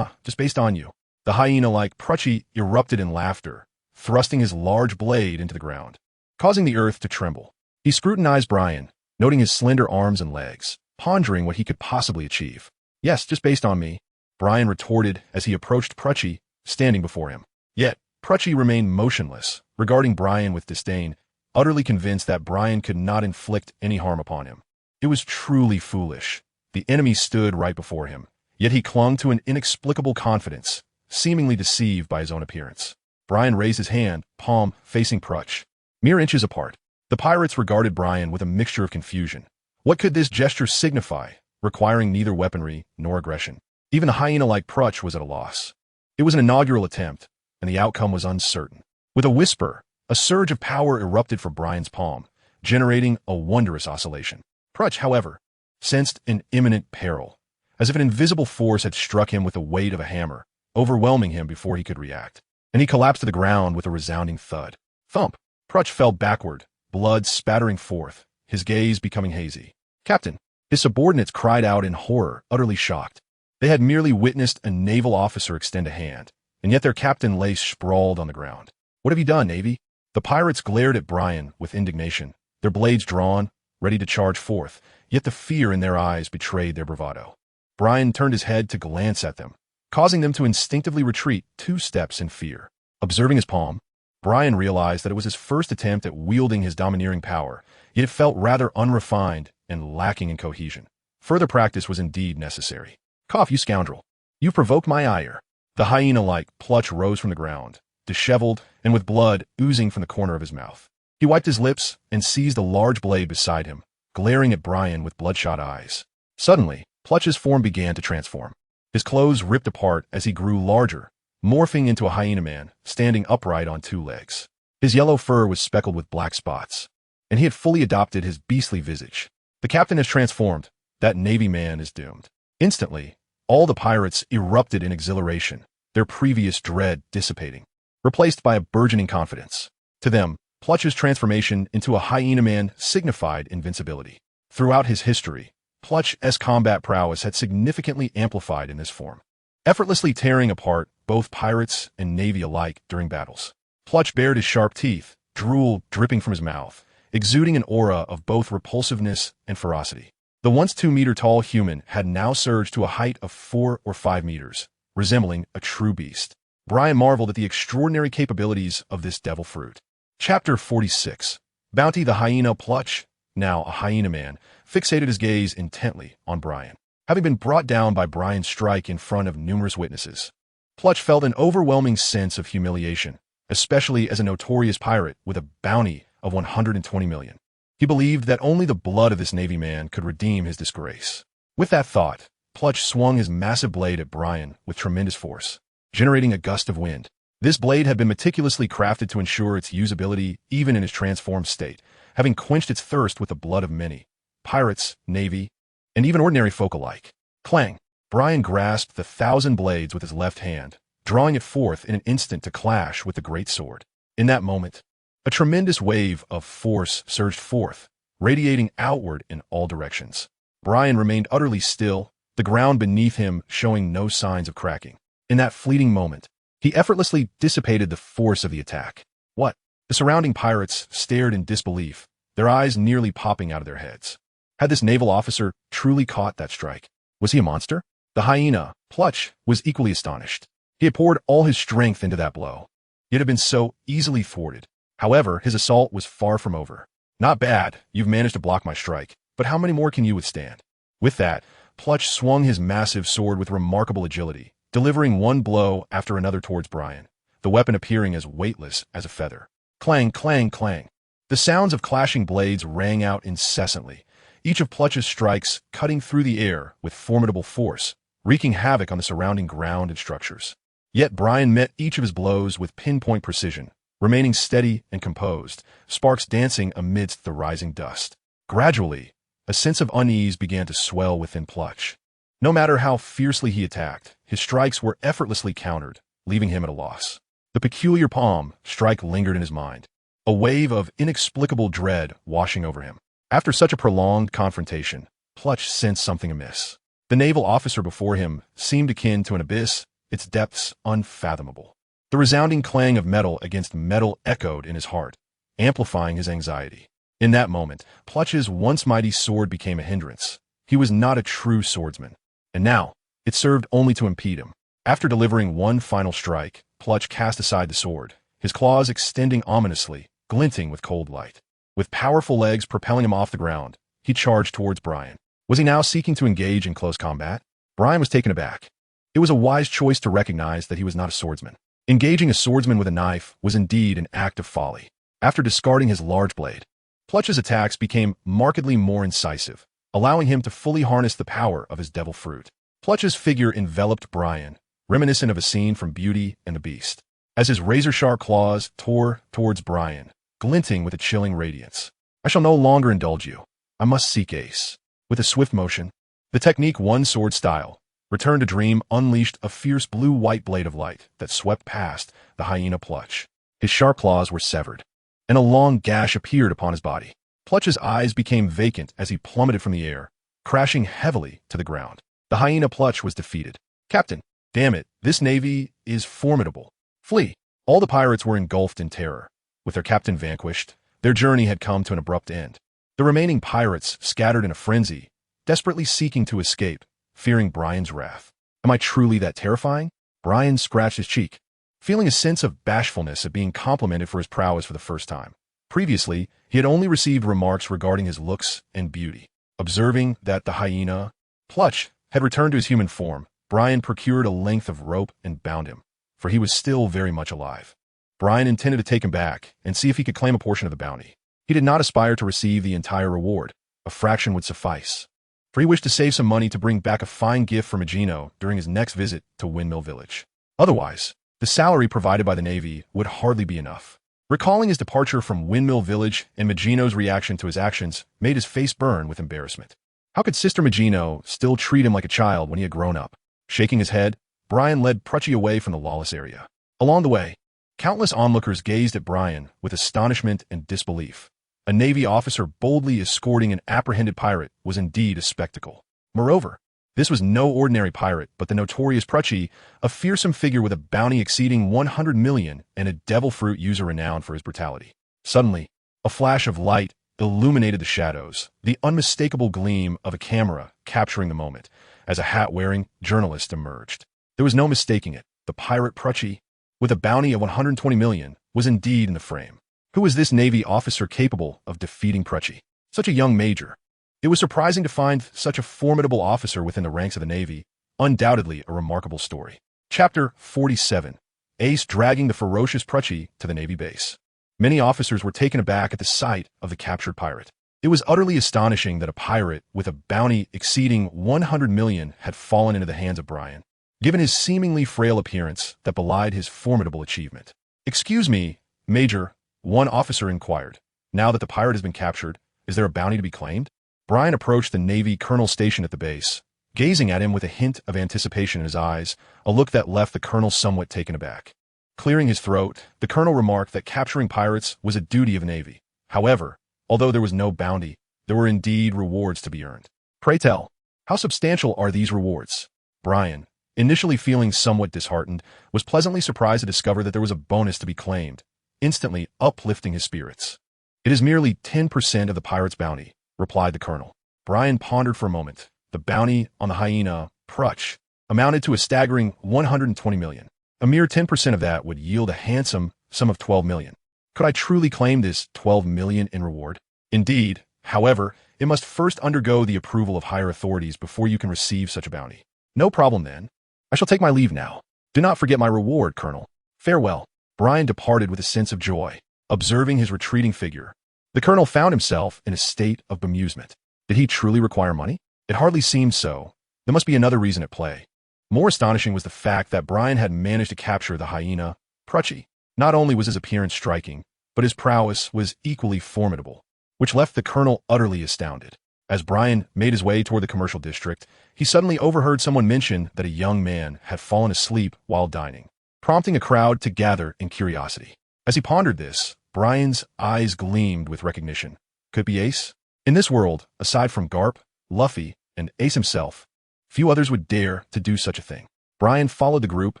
just based on you. The hyena-like Prutchy erupted in laughter, thrusting his large blade into the ground, causing the earth to tremble. He scrutinized Brian, noting his slender arms and legs, pondering what he could possibly achieve. Yes, just based on me, Brian retorted as he approached Prutchy, standing before him. Yet, Prutchy remained motionless, regarding Brian with disdain, utterly convinced that Brian could not inflict any harm upon him. It was truly foolish. The enemy stood right before him, Yet he clung to an inexplicable confidence, seemingly deceived by his own appearance. Brian raised his hand, palm facing Prutch. Mere inches apart. The pirates regarded Brian with a mixture of confusion. What could this gesture signify, requiring neither weaponry nor aggression? Even a hyena like Prutch was at a loss. It was an inaugural attempt, and the outcome was uncertain. With a whisper, a surge of power erupted from Brian's palm, generating a wondrous oscillation. Prutch, however, sensed an imminent peril, as if an invisible force had struck him with the weight of a hammer, overwhelming him before he could react. And he collapsed to the ground with a resounding thud. Thump! Prutch fell backward, blood spattering forth, his gaze becoming hazy. Captain! His subordinates cried out in horror, utterly shocked. They had merely witnessed a naval officer extend a hand, and yet their captain lay sprawled on the ground. What have you done, Navy? The pirates glared at Brian with indignation, their blades drawn, ready to charge forth, yet the fear in their eyes betrayed their bravado. Brian turned his head to glance at them, causing them to instinctively retreat 2 steps in fear. Observing his palm, Brian realized that it was his first attempt at wielding his domineering power, yet it felt rather unrefined and lacking in cohesion. Further practice was indeed necessary. Cough, you scoundrel. You provoke my ire. The hyena-like Prutch rose from the ground, disheveled and with blood oozing from the corner of his mouth. He wiped his lips and seized a large blade beside him, glaring at Brian with bloodshot eyes. Suddenly, Prutch's form began to transform. His clothes ripped apart as he grew larger, morphing into a hyena man, standing upright on 2 legs. His yellow fur was speckled with black spots, and he had fully adopted his beastly visage. The captain has transformed. That Navy man is doomed. Instantly, all the pirates erupted in exhilaration, their previous dread dissipating, replaced by a burgeoning confidence. To them, Prutch's transformation into a hyena man signified invincibility. Throughout his history, Prutch's combat prowess had significantly amplified in this form, effortlessly tearing apart both pirates and Navy alike during battles. Prutch bared his sharp teeth, drool dripping from his mouth, exuding an aura of both repulsiveness and ferocity. The once 2-meter-tall human had now surged to a height of 4 or 5 meters, resembling a true beast. Brian marveled at the extraordinary capabilities of this devil fruit. Chapter 46. Bounty. The hyena. Prutch, now a hyena man, fixated his gaze intently on Brian. Having been brought down by Brian's strike in front of numerous witnesses, Prutch felt an overwhelming sense of humiliation, especially as a notorious pirate with a bounty of 120 million. He believed that only the blood of this Navy man could redeem his disgrace. With that thought, Prutch swung his massive blade at Brian with tremendous force, generating a gust of wind. This blade had been meticulously crafted to ensure its usability even in its transformed state, having quenched its thirst with the blood of many pirates, Navy, and even ordinary folk alike. Clang! Brian grasped the 1,000 blades with his left hand, drawing it forth in an instant to clash with the great sword. In that moment, a tremendous wave of force surged forth, radiating outward in all directions. Brian remained utterly still, the ground beneath him showing no signs of cracking. In that fleeting moment, he effortlessly dissipated the force of the attack. What? The surrounding pirates stared in disbelief, their eyes nearly popping out of their heads. Had this naval officer truly caught that strike? Was he a monster? The hyena, Prutch, was equally astonished. He had poured all his strength into that blow, yet had been so easily thwarted. However, his assault was far from over. Not bad, you've managed to block my strike, but how many more can you withstand? With that, Prutch swung his massive sword with remarkable agility, delivering one blow after another towards Brian, the weapon appearing as weightless as a feather. Clang, clang, clang. The sounds of clashing blades rang out incessantly, each of Prutch's strikes cutting through the air with formidable force, wreaking havoc on the surrounding ground and structures. Yet Brian met each of his blows with pinpoint precision, remaining steady and composed, sparks dancing amidst the rising dust. Gradually, a sense of unease began to swell within Prutch. No matter how fiercely he attacked, his strikes were effortlessly countered, leaving him at a loss. The peculiar palm strike lingered in his mind, a wave of inexplicable dread washing over him. After such a prolonged confrontation, Prutch sensed something amiss. The naval officer before him seemed akin to an abyss, its depths unfathomable. The resounding clang of metal against metal echoed in his heart, amplifying his anxiety. In that moment, Prutch's once mighty sword became a hindrance. He was not a true swordsman, and now it served only to impede him. After delivering one final strike, Prutch cast aside the sword, his claws extending ominously, glinting with cold light. With powerful legs propelling him off the ground, he charged towards Brian. Was he now seeking to engage in close combat? Brian was taken aback. It was a wise choice to recognize that he was not a swordsman. Engaging a swordsman with a knife was indeed an act of folly. After discarding his large blade, Pluch's attacks became markedly more incisive, allowing him to fully harness the power of his devil fruit. Pluch's figure enveloped Brian, reminiscent of a scene from Beauty and the Beast, as his razor-sharp claws tore towards Brian, glinting with a chilling radiance. I shall no longer indulge you. I must seek Ace. With a swift motion, the technique one sword style, Return to Dream unleashed a fierce blue-white blade of light that swept past the hyena Pluch. His sharp claws were severed, and a long gash appeared upon his body. Pluch's eyes became vacant as he plummeted from the air, crashing heavily to the ground. The hyena Pluch was defeated. Captain, damn it, this navy is formidable. Flee. All the pirates were engulfed in terror. With their captain vanquished, their journey had come to an abrupt end. The remaining pirates scattered in a frenzy, desperately seeking to escape, fearing Brian's wrath. Am I truly that terrifying? Brian scratched his cheek, feeling a sense of bashfulness at being complimented for his prowess for the first time. Previously, he had only received remarks regarding his looks and beauty. Observing that the hyena, Pluch, had returned to his human form, Brian procured a length of rope and bound him, for he was still very much alive. Brian intended to take him back and see if he could claim a portion of the bounty. He did not aspire to receive the entire reward. A fraction would suffice, for he wished to save some money to bring back a fine gift for Magino during his next visit to Windmill Village. Otherwise, the salary provided by the Navy would hardly be enough. Recalling his departure from Windmill Village and Magino's reaction to his actions made his face burn with embarrassment. How could Sister Magino still treat him like a child when he had grown up? Shaking his head, Brian led Prucci away from the lawless area. Along the way, countless onlookers gazed at Brian with astonishment and disbelief. A Navy officer boldly escorting an apprehended pirate was indeed a spectacle. Moreover, this was no ordinary pirate, but the notorious Prucci, a fearsome figure with a bounty exceeding 100 million and a devil fruit user renowned for his brutality. Suddenly, a flash of light illuminated the shadows, the unmistakable gleam of a camera capturing the moment, as a hat-wearing journalist emerged. There was no mistaking it. The pirate Prucci, with a bounty of 120 million, was indeed in the frame. Who was this Navy officer capable of defeating Prucci? Such a young major. It was surprising to find such a formidable officer within the ranks of the Navy. Undoubtedly a remarkable story. Chapter 47. Ace dragging the ferocious Prucci to the Navy base. Many officers were taken aback at the sight of the captured pirate. It was utterly astonishing that a pirate with a bounty exceeding 100 million had fallen into the hands of Brian, given his seemingly frail appearance that belied his formidable achievement. Excuse me, Major, one officer inquired. Now that the pirate has been captured, is there a bounty to be claimed? Brian approached the Navy colonel stationed at the base, gazing at him with a hint of anticipation in his eyes, a look that left the colonel somewhat taken aback. Clearing his throat, the colonel remarked that capturing pirates was a duty of the Navy. However, although there was no bounty, there were indeed rewards to be earned. Pray tell, how substantial are these rewards? Brian, initially feeling somewhat disheartened, was pleasantly surprised to discover that there was a bonus to be claimed, instantly uplifting his spirits. It is merely 10% of the pirate's bounty, replied the colonel. Brian pondered for a moment. The bounty on the hyena, Pruch, amounted to a staggering 120 million. A mere 10% of that would yield a handsome sum of 12 million. Could I truly claim this 12 million in reward? Indeed, however, it must first undergo the approval of higher authorities before you can receive such a bounty. No problem then. I shall take my leave now. Do not forget my reward, Colonel. Farewell. Brian departed with a sense of joy, observing his retreating figure. The colonel found himself in a state of bemusement. Did he truly require money? It hardly seemed so. There must be another reason at play. More astonishing was the fact that Brian had managed to capture the hyena, Prucci. Not only was his appearance striking, but his prowess was equally formidable, which left the colonel utterly astounded. As Brian made his way toward the commercial district, he suddenly overheard someone mention that a young man had fallen asleep while dining, prompting a crowd to gather in curiosity. As he pondered this, Brian's eyes gleamed with recognition. Could it be Ace? In this world, aside from Garp, Luffy, and Ace himself, few others would dare to do such a thing. Brian followed the group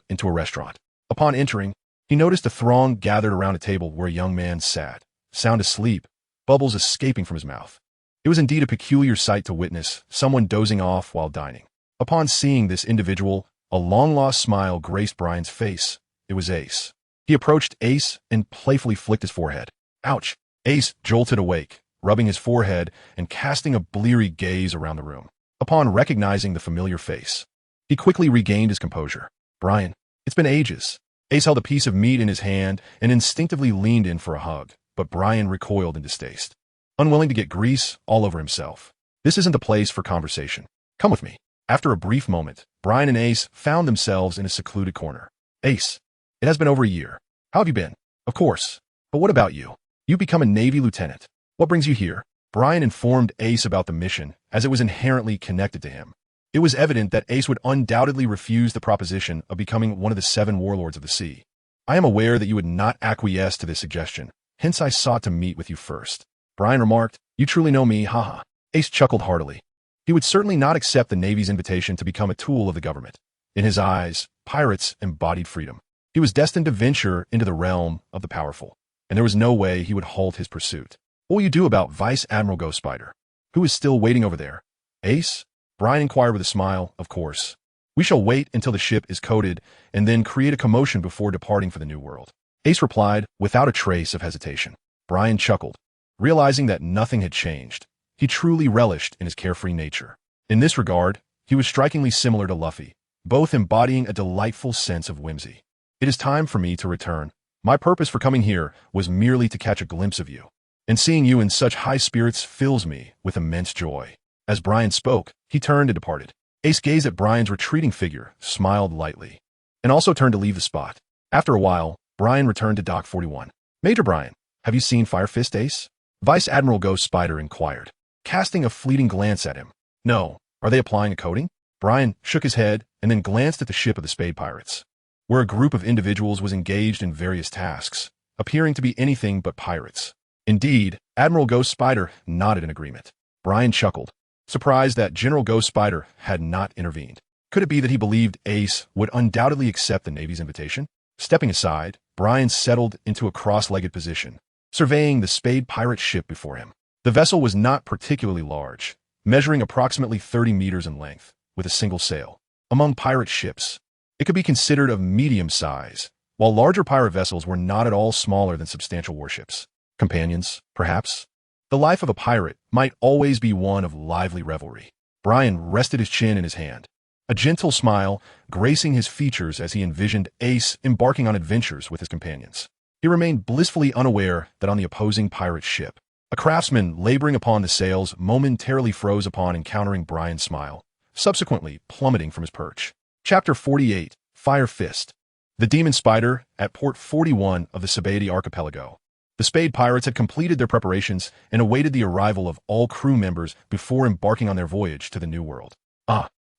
into a restaurant. Upon entering, he noticed a throng gathered around a table where a young man sat, sound asleep, bubbles escaping from his mouth. It was indeed a peculiar sight to witness, someone dozing off while dining. Upon seeing this individual, a long-lost smile graced Brian's face. It was Ace. He approached Ace and playfully flicked his forehead. Ouch! Ace jolted awake, rubbing his forehead and casting a bleary gaze around the room. Upon recognizing the familiar face, He quickly regained his composure. Brian, it's been ages. Ace held a piece of meat in his hand and instinctively leaned in for a hug, but Brian recoiled in distaste, unwilling to get grease all over himself. This isn't the place for conversation. Come with me. After a brief moment, Brian and Ace found themselves in a secluded corner. Ace, it has been over a year. How have you been? Of course. But what about you? You've become a Navy lieutenant. What brings you here? Brian informed Ace about the mission, as it was inherently connected to him. It was evident that Ace would undoubtedly refuse the proposition of becoming one of the 7 warlords of the sea. I am aware that you would not acquiesce to this suggestion, hence I sought to meet with you first. Brian remarked, You truly know me, haha. Ace chuckled heartily. He would certainly not accept the Navy's invitation to become a tool of the government. In his eyes, pirates embodied freedom. He was destined to venture into the realm of the powerful, and there was no way he would halt his pursuit. What will you do about Vice Admiral Ghost Spider, who is still waiting over there? Ace? Brian inquired with a smile, Of course. We shall wait until the ship is coated and then create a commotion before departing for the New World. Ace replied, without a trace of hesitation. Brian chuckled, realizing that nothing had changed. He truly relished in his carefree nature. In this regard, he was strikingly similar to Luffy, both embodying a delightful sense of whimsy. It is time for me to return. My purpose for coming here was merely to catch a glimpse of you, and seeing you in such high spirits fills me with immense joy. As Brian spoke, he turned and departed. Ace gazed at Brian's retreating figure, smiled lightly, and also turned to leave the spot. After a while, Brian returned to Dock 41. Major Brian, have you seen Fire Fist, Ace? Vice Admiral Ghost Spider inquired, casting a fleeting glance at him. No. Are they applying a coating? Brian shook his head and then glanced at the ship of the Spade Pirates, where a group of individuals was engaged in various tasks, appearing to be anything but pirates. Indeed, Admiral Ghost Spider nodded in agreement. Brian chuckled, surprised that General Ghost Spider had not intervened. Could it be that he believed Ace would undoubtedly accept the Navy's invitation? Stepping aside, Brian settled into a cross-legged position, surveying the Spade Pirate ship before him. The vessel was not particularly large, measuring approximately 30 meters in length, with a single sail. Among pirate ships, it could be considered of medium size, while larger pirate vessels were not at all smaller than substantial warships. Companions, perhaps? The life of a pirate might always be one of lively revelry. Brian rested his chin in his hand, a gentle smile gracing his features as he envisioned Ace embarking on adventures with his companions. He remained blissfully unaware that on the opposing pirate ship, a craftsman laboring upon the sails momentarily froze upon encountering Brian's smile, subsequently plummeting from his perch. Chapter 48, Fire Fist. The Demon Spider at Port 41 of the Spade Archipelago. The Spade Pirates had completed their preparations and awaited the arrival of all crew members before embarking on their voyage to the New World.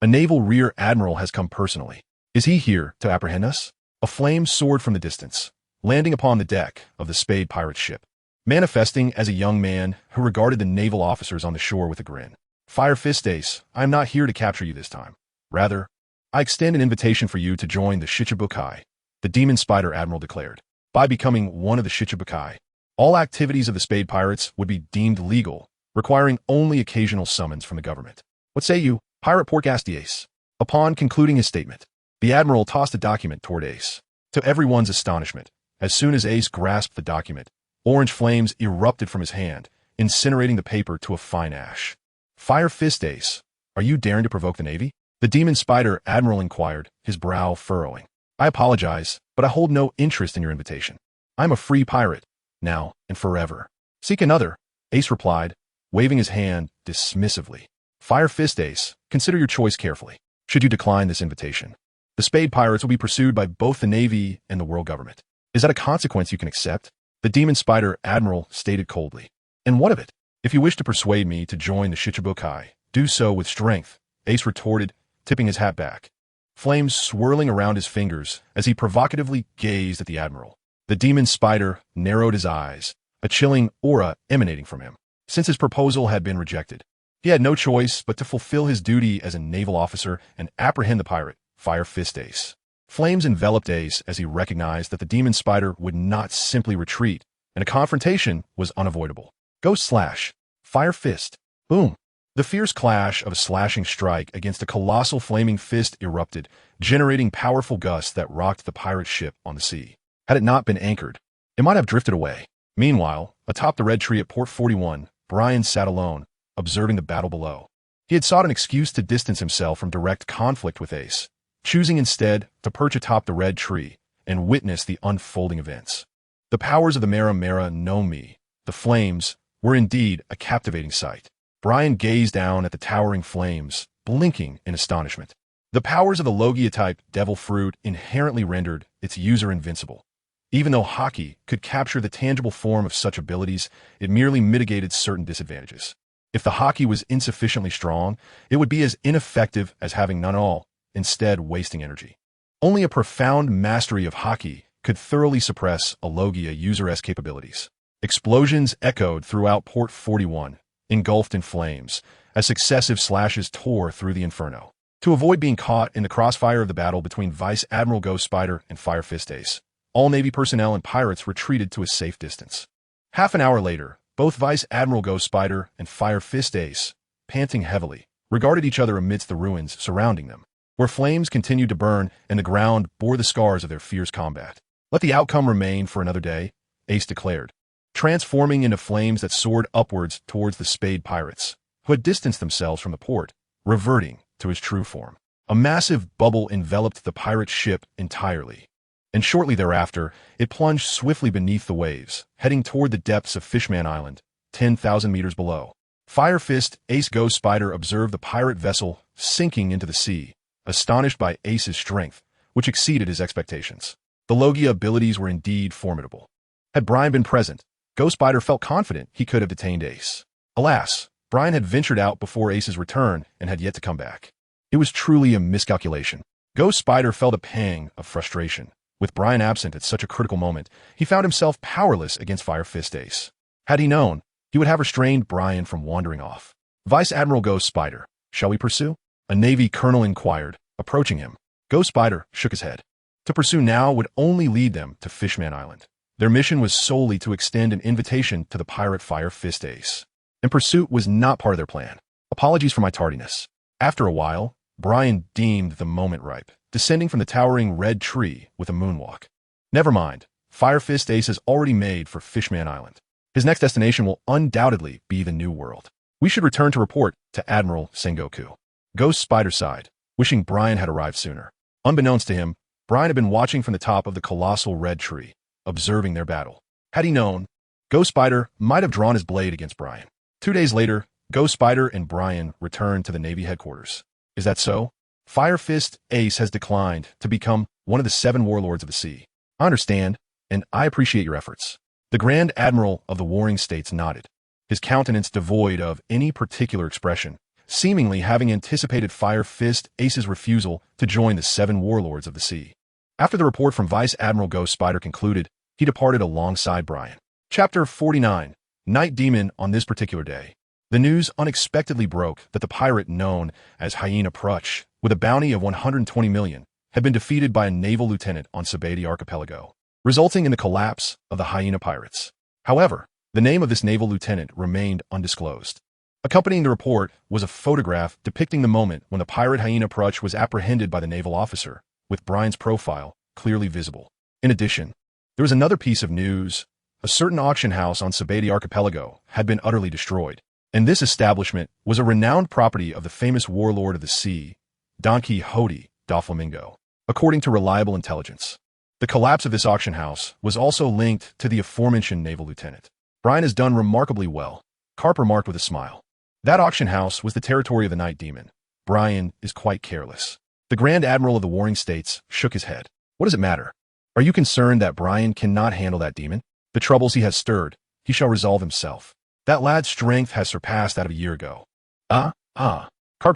A naval rear admiral has come personally. Is he here to apprehend us? A flame soared from the distance, landing upon the deck of the Spade Pirate ship, manifesting as a young man who regarded the naval officers on the shore with a grin. Fire Fist Ace, I am not here to capture you this time. Rather, I extend an invitation for you to join the Shichibukai, the Demon Spider Admiral declared. By becoming one of the Shichibukai, all activities of the Spade Pirates would be deemed legal, requiring only occasional summons from the government. What say you, Pirate Pork asked Ace. Upon concluding his statement, the Admiral tossed a document toward Ace. To everyone's astonishment, as soon as Ace grasped the document, orange flames erupted from his hand, incinerating the paper to a fine ash. Fire Fist Ace, are you daring to provoke the Navy? The Demon Spider Admiral inquired, his brow furrowing. I apologize, but I hold no interest in your invitation. I'm a free pirate, now and forever. Seek another, Ace replied, waving his hand dismissively. Fire Fist Ace, consider your choice carefully. Should you decline this invitation, the Spade Pirates will be pursued by both the Navy and the world government. Is that a consequence you can accept? The Demon Spider Admiral stated coldly. And what of it? If you wish to persuade me to join the Shichibukai, do so with strength, Ace retorted, tipping his hat back, flames swirling around his fingers as he provocatively gazed at the Admiral. The Demon Spider narrowed his eyes, a chilling aura emanating from him. Since his proposal had been rejected, he had no choice but to fulfill his duty as a naval officer and apprehend the pirate, Fire Fist Ace. Flames enveloped Ace as he recognized that the Demon Spider would not simply retreat, and a confrontation was unavoidable. Ghost Slash. Fire Fist. Boom. The fierce clash of a slashing strike against a colossal flaming fist erupted, generating powerful gusts that rocked the pirate ship on the sea. Had it not been anchored, it might have drifted away. Meanwhile, atop the red tree at Port 41, Brian sat alone, observing the battle below. He had sought an excuse to distance himself from direct conflict with Ace, choosing instead to perch atop the red tree and witness the unfolding events. The powers of the Mera Mera know me. The flames were indeed a captivating sight. Brian gazed down at the towering flames, blinking in astonishment. The powers of the Logia-type devil fruit inherently rendered its user invincible. Even though Haki could capture the tangible form of such abilities, it merely mitigated certain disadvantages. If the Haki was insufficiently strong, it would be as ineffective as having none at all, instead wasting energy. Only a profound mastery of Haki could thoroughly suppress a Logia user's capabilities. Explosions echoed throughout Port 41, engulfed in flames, as successive slashes tore through the inferno. To avoid being caught in the crossfire of the battle between Vice Admiral Ghost Spider and Fire Fist Ace, all Navy personnel and pirates retreated to a safe distance. Half an hour later, both Vice Admiral Ghost Spider and Fire Fist Ace, panting heavily, regarded each other amidst the ruins surrounding them, where flames continued to burn and the ground bore the scars of their fierce combat. Let the outcome remain for another day, Ace declared, transforming into flames that soared upwards towards the Spade pirates, who had distanced themselves from the port, reverting to his true form. A massive bubble enveloped the pirate ship entirely, and shortly thereafter, it plunged swiftly beneath the waves, heading toward the depths of Fishman Island, 10,000 meters below. Fire Fist Ace Ghost Spider observed the pirate vessel sinking into the sea, astonished by Ace's strength, which exceeded his expectations. The Logia abilities were indeed formidable. Had Brian been present, Ghost Spider felt confident he could have detained Ace. Alas, Brian had ventured out before Ace's return and had yet to come back. It was truly a miscalculation. Ghost Spider felt a pang of frustration. With Brian absent at such a critical moment, he found himself powerless against Fire Fist Ace. Had he known, he would have restrained Brian from wandering off. Vice Admiral Ghost Spider, shall we pursue? A Navy colonel inquired, approaching him. Ghost Spider shook his head. To pursue now would only lead them to Fishman Island. Their mission was solely to extend an invitation to the pirate Fire Fist Ace, and pursuit was not part of their plan. Apologies for my tardiness. After a while, Brian deemed the moment ripe, descending from the towering red tree with a moonwalk. Never mind, Fire Fist Ace has already made for Fishman Island. His next destination will undoubtedly be the New World. We should return to report to Admiral Sengoku. Ghost Spider sighed, wishing Brian had arrived sooner. Unbeknownst to him, Brian had been watching from the top of the colossal red tree, observing their battle. Had he known, Ghost Spider might have drawn his blade against Brian. 2 days later, Ghost Spider and Brian returned to the Navy headquarters. Is that so? Fire Fist Ace has declined to become one of the 7 warlords of the sea. I understand, and I appreciate your efforts. The Grand Admiral of the Warring States nodded, his countenance devoid of any particular expression, seemingly having anticipated Fire Fist Ace's refusal to join the 7 warlords of the sea. After the report from Vice Admiral Ghost Spider concluded, he departed alongside Brian. Chapter 49, Night Demon. On this particular day, the news unexpectedly broke that the pirate known as Hyena Prutch, with a bounty of 120 million, had been defeated by a naval lieutenant on Splendid archipelago, resulting in the collapse of the Hyena pirates. However, the name of this naval lieutenant remained undisclosed. Accompanying the report was a photograph depicting the moment when the pirate Hyena Prutch was apprehended by the naval officer, with Brian's profile clearly visible. In addition, there was another piece of news. A certain auction house on Splendid archipelago had been utterly destroyed, and this establishment was a renowned property of the famous warlord of the sea, Don Quixote da Flamingo, according to reliable intelligence. The collapse of this auction house was also linked to the aforementioned naval lieutenant. Brian has done remarkably well, Garp remarked with a smile. That auction house was the territory of the Night Demon. Brian is quite careless. The Grand Admiral of the Warring States shook his head. What does it matter? Are you concerned that Brian cannot handle that demon? The troubles he has stirred, he shall resolve himself. That lad's strength has surpassed that of a year ago. Garp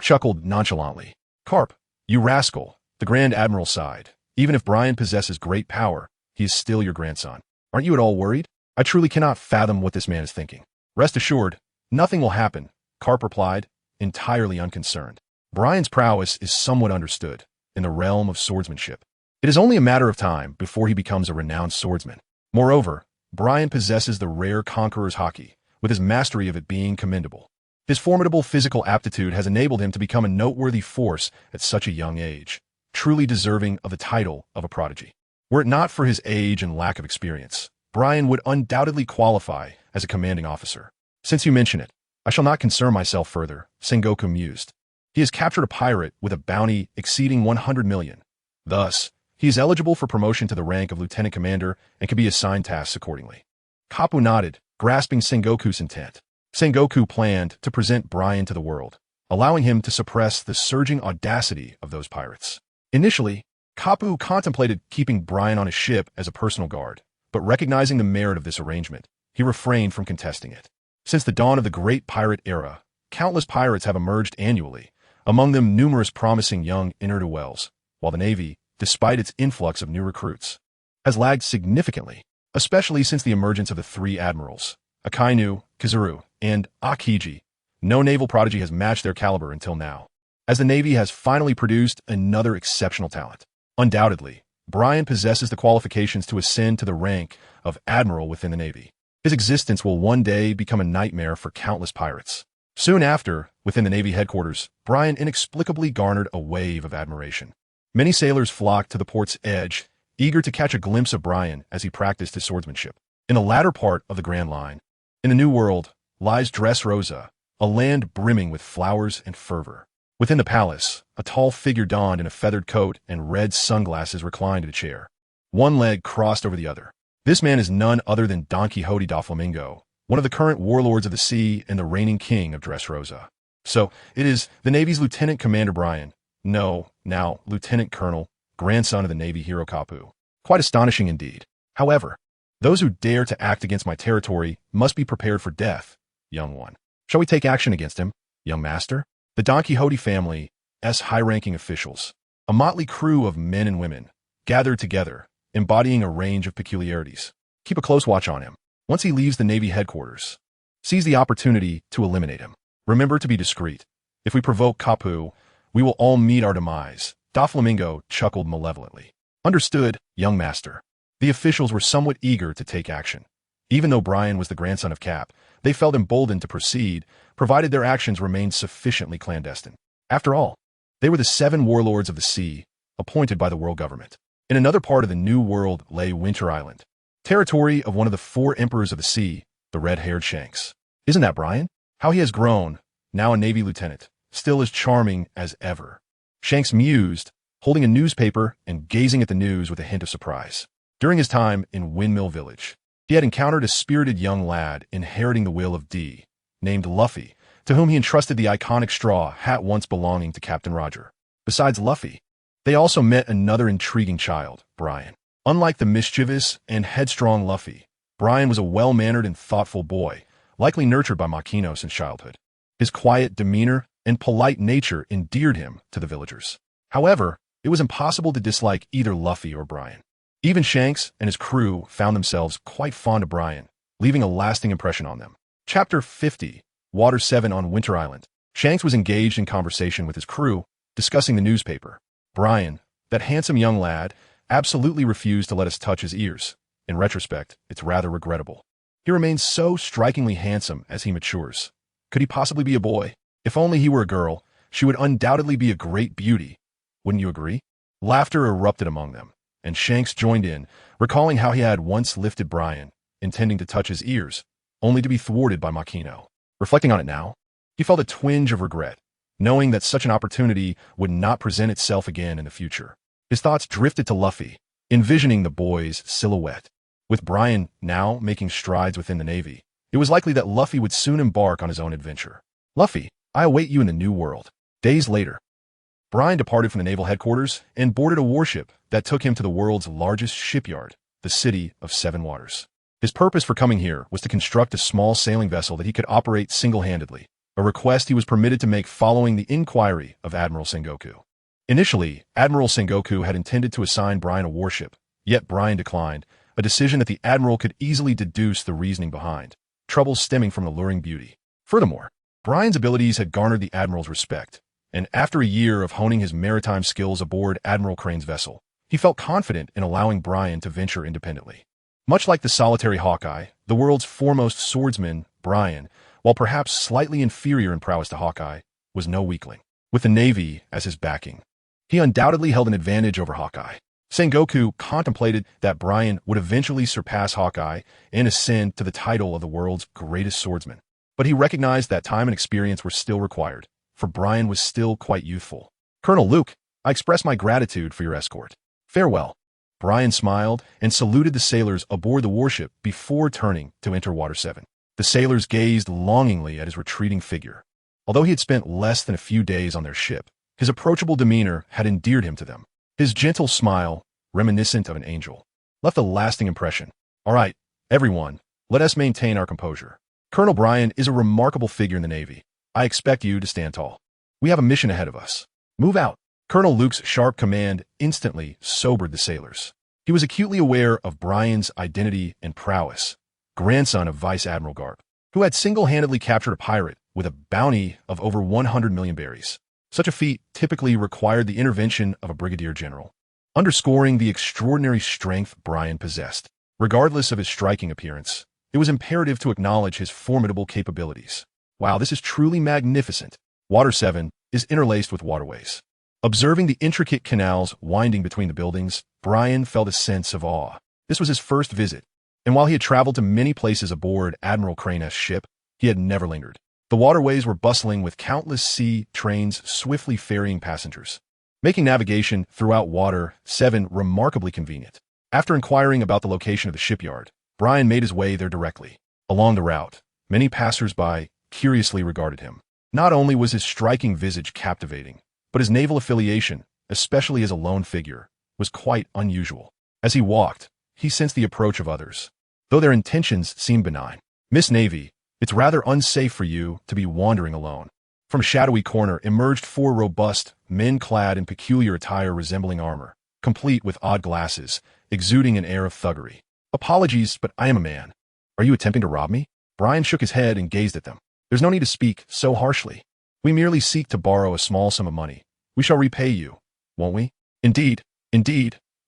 chuckled nonchalantly. Garp, you rascal, the Grand Admiral sighed. Even if Brian possesses great power, he is still your grandson. Aren't you at all worried? I truly cannot fathom what this man is thinking. Rest assured, nothing will happen, Garp replied, entirely unconcerned. Brian's prowess is somewhat understood in the realm of swordsmanship. It is only a matter of time before he becomes a renowned swordsman. Moreover, Brian possesses the rare conqueror's haki, with his mastery of it being commendable. His formidable physical aptitude has enabled him to become a noteworthy force at such a young age, truly deserving of the title of a prodigy. Were it not for his age and lack of experience, Brian would undoubtedly qualify as a commanding officer. Since you mention it, I shall not concern myself further, Sengoku mused. He has captured a pirate with a bounty exceeding 100 million. Thus, he is eligible for promotion to the rank of lieutenant commander and can be assigned tasks accordingly. Kapu nodded, grasping Sengoku's intent. Sengoku planned to present Brian to the world, allowing him to suppress the surging audacity of those pirates. Initially, Kapu contemplated keeping Brian on his ship as a personal guard, but recognizing the merit of this arrangement, he refrained from contesting it. Since the dawn of the great pirate era, countless pirates have emerged annually, among them numerous promising young ne'er-do-wells, while the Navy, despite its influx of new recruits, has lagged significantly, especially since the emergence of the three admirals, Akainu, Kizuru, and Akiji. No naval prodigy has matched their caliber until now, as the Navy has finally produced another exceptional talent. Undoubtedly, Brian possesses the qualifications to ascend to the rank of admiral within the Navy. His existence will one day become a nightmare for countless pirates. Soon after, within the Navy headquarters, Brian inexplicably garnered a wave of admiration. Many sailors flocked to the port's edge, eager to catch a glimpse of Brian as he practiced his swordsmanship. In the latter part of the Grand Line, in the New World, lies Dressrosa, a land brimming with flowers and fervor. Within the palace, a tall figure donned in a feathered coat and red sunglasses reclined in a chair, one leg crossed over the other. This man is none other than Don Quixote da Flamingo, one of the current warlords of the sea and the reigning king of Dressrosa. So, it is the Navy's Lieutenant Commander Brian, now Lieutenant Colonel, grandson of the Navy hero Kapu. Quite astonishing indeed. However, those who dare to act against my territory must be prepared for death, young one. Shall we take action against him, young master? The Don Quixote family's high-ranking officials, a motley crew of men and women, gathered together, embodying a range of peculiarities. Keep a close watch on him. Once he leaves the Navy headquarters, seize the opportunity to eliminate him. Remember to be discreet. If we provoke Kapu, we will all meet our demise. Doflamingo chuckled malevolently. Understood, young master. The officials were somewhat eager to take action. Even though Brian was the grandson of Cap, they felt emboldened to proceed, provided their actions remained sufficiently clandestine. After all, they were the 7 warlords of the sea, appointed by the world government. In another part of the New World lay Winter Island, territory of one of the 4 emperors of the sea, the red-haired Shanks. Isn't that Brian? How he has grown, now a Navy lieutenant, still as charming as ever. Shanks mused, holding a newspaper and gazing at the news with a hint of surprise. During his time in Windmill Village, he had encountered a spirited young lad inheriting the will of D, named Luffy, to whom he entrusted the iconic straw hat once belonging to Captain Roger. Besides Luffy, they also met another intriguing child, Brian. Unlike the mischievous and headstrong Luffy, Brian was a well-mannered and thoughtful boy, likely nurtured by Makino since childhood. His quiet demeanor and polite nature endeared him to the villagers. However, it was impossible to dislike either Luffy or Brian. Even Shanks and his crew found themselves quite fond of Brian, leaving a lasting impression on them. Chapter 50, Water 7 on Winter Island. Shanks was engaged in conversation with his crew, discussing the newspaper. Brian, that handsome young lad, absolutely refused to let us touch his ears. In retrospect, it's rather regrettable. He remains so strikingly handsome as he matures. Could he possibly be a boy? If only he were a girl, she would undoubtedly be a great beauty. Wouldn't you agree? Laughter erupted among them, and Shanks joined in, recalling how he had once lifted Brian, intending to touch his ears, only to be thwarted by Makino. Reflecting on it now, he felt a twinge of regret, knowing that such an opportunity would not present itself again in the future. His thoughts drifted to Luffy, envisioning the boy's silhouette. With Brian now making strides within the Navy, it was likely that Luffy would soon embark on his own adventure. Luffy, I await you in the New World. Days later, Brian departed from the naval headquarters and boarded a warship that took him to the world's largest shipyard, the City of 7 Waters. His purpose for coming here was to construct a small sailing vessel that he could operate single-handedly, a request he was permitted to make following the inquiry of Admiral Sengoku. Initially, Admiral Sengoku had intended to assign Brian a warship, yet Brian declined, a decision that the Admiral could easily deduce the reasoning behind, troubles stemming from alluring beauty. Furthermore, Brian's abilities had garnered the Admiral's respect, and after a year of honing his maritime skills aboard Admiral Crane's vessel, he felt confident in allowing Brian to venture independently. Much like the solitary Hawkeye, the world's foremost swordsman, Brian, while perhaps slightly inferior in prowess to Hawkeye, was no weakling. With the Navy as his backing, he undoubtedly held an advantage over Hawkeye. Sengoku contemplated that Brian would eventually surpass Hawkeye and ascend to the title of the world's greatest swordsman. But he recognized that time and experience were still required, for Brian was still quite youthful. Colonel Luke, I express my gratitude for your escort. Farewell. Brian smiled and saluted the sailors aboard the warship before turning to enter Water 7. The sailors gazed longingly at his retreating figure. Although he had spent less than a few days on their ship, his approachable demeanor had endeared him to them. His gentle smile, reminiscent of an angel, left a lasting impression. All right, everyone, let us maintain our composure. Colonel Brian is a remarkable figure in the Navy. I expect you to stand tall. We have a mission ahead of us. Move out. Colonel Luke's sharp command instantly sobered the sailors. He was acutely aware of Brian's identity and prowess, grandson of Vice Admiral Garp, who had single-handedly captured a pirate with a bounty of over 100 million berries. Such a feat typically required the intervention of a brigadier general, underscoring the extraordinary strength Brian possessed. Regardless of his striking appearance, it was imperative to acknowledge his formidable capabilities. Wow, this is truly magnificent. Water 7 is interlaced with waterways. Observing the intricate canals winding between the buildings, Brian felt a sense of awe. This was his first visit, and while he had traveled to many places aboard Admiral Crane's ship, he had never lingered. The waterways were bustling with countless sea trains swiftly ferrying passengers, making navigation throughout Water 7 remarkably convenient. After inquiring about the location of the shipyard, Brian made his way there directly. Along the route, many passers-by curiously regarded him. Not only was his striking visage captivating, but his naval affiliation, especially as a lone figure, was quite unusual. As he walked, he sensed the approach of others, though their intentions seemed benign. Miss Navy, it's rather unsafe for you to be wandering alone. From a shadowy corner emerged four robust men clad in peculiar attire resembling armor, complete with odd glasses, exuding an air of thuggery. Apologies, but I am a man. Are you attempting to rob me? Brian shook his head and gazed at them. There's no need to speak so harshly. We merely seek to borrow a small sum of money. We shall repay you, won't we? Indeed,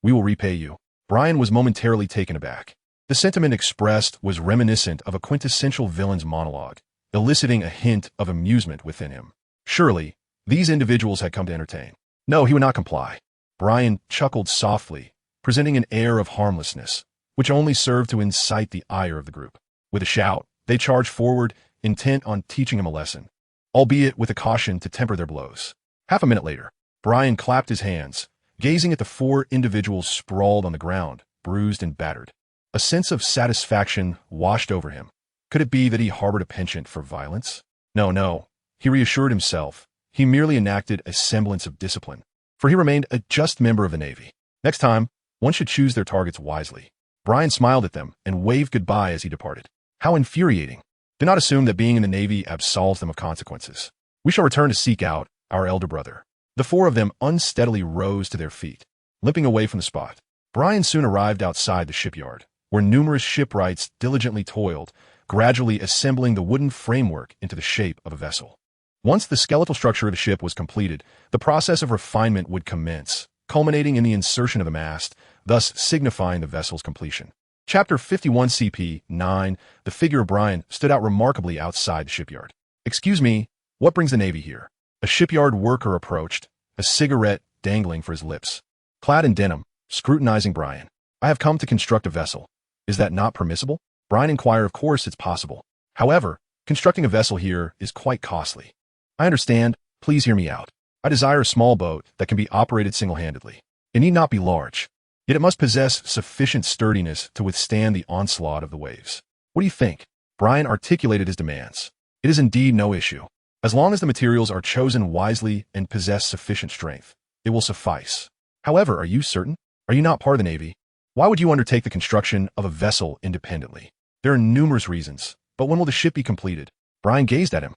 we will repay you. Brian was momentarily taken aback. The sentiment expressed was reminiscent of a quintessential villain's monologue, eliciting a hint of amusement within him. Surely, these individuals had come to entertain. No, he would not comply. Brian chuckled softly, presenting an air of harmlessness, which only served to incite the ire of the group. With a shout, they charged forward, intent on teaching him a lesson, albeit with a caution to temper their blows. Half a minute later, Brian clapped his hands, gazing at the four individuals sprawled on the ground, bruised and battered. A sense of satisfaction washed over him. Could it be that he harbored a penchant for violence? No, he reassured himself. He merely enacted a semblance of discipline, for he remained a just member of the Navy. Next time, one should choose their targets wisely. Brian smiled at them and waved goodbye as he departed. How infuriating. Do not assume that being in the Navy absolves them of consequences. We shall return to seek out our elder brother. The four of them unsteadily rose to their feet, limping away from the spot. Brian soon arrived outside the shipyard, where numerous shipwrights diligently toiled, gradually assembling the wooden framework into the shape of a vessel. Once the skeletal structure of the ship was completed, the process of refinement would commence, culminating in the insertion of the mast, thus signifying the vessel's completion. Chapter 51 CP 9, the figure of Brian stood out remarkably outside the shipyard. Excuse me, what brings the Navy here? A shipyard worker approached, a cigarette dangling for his lips. Clad in denim, scrutinizing Brian. I have come to construct a vessel. Is that not permissible? Brian inquired. Of course it's possible. However, constructing a vessel here is quite costly. I understand. Please hear me out. I desire a small boat that can be operated single-handedly. It need not be large, yet it must possess sufficient sturdiness to withstand the onslaught of the waves. What do you think? Brian articulated his demands. It is indeed no issue. As long as the materials are chosen wisely and possess sufficient strength, it will suffice. However, are you certain? Are you not part of the Navy? Why would you undertake the construction of a vessel independently? There are numerous reasons, but when will the ship be completed? Brian gazed at him.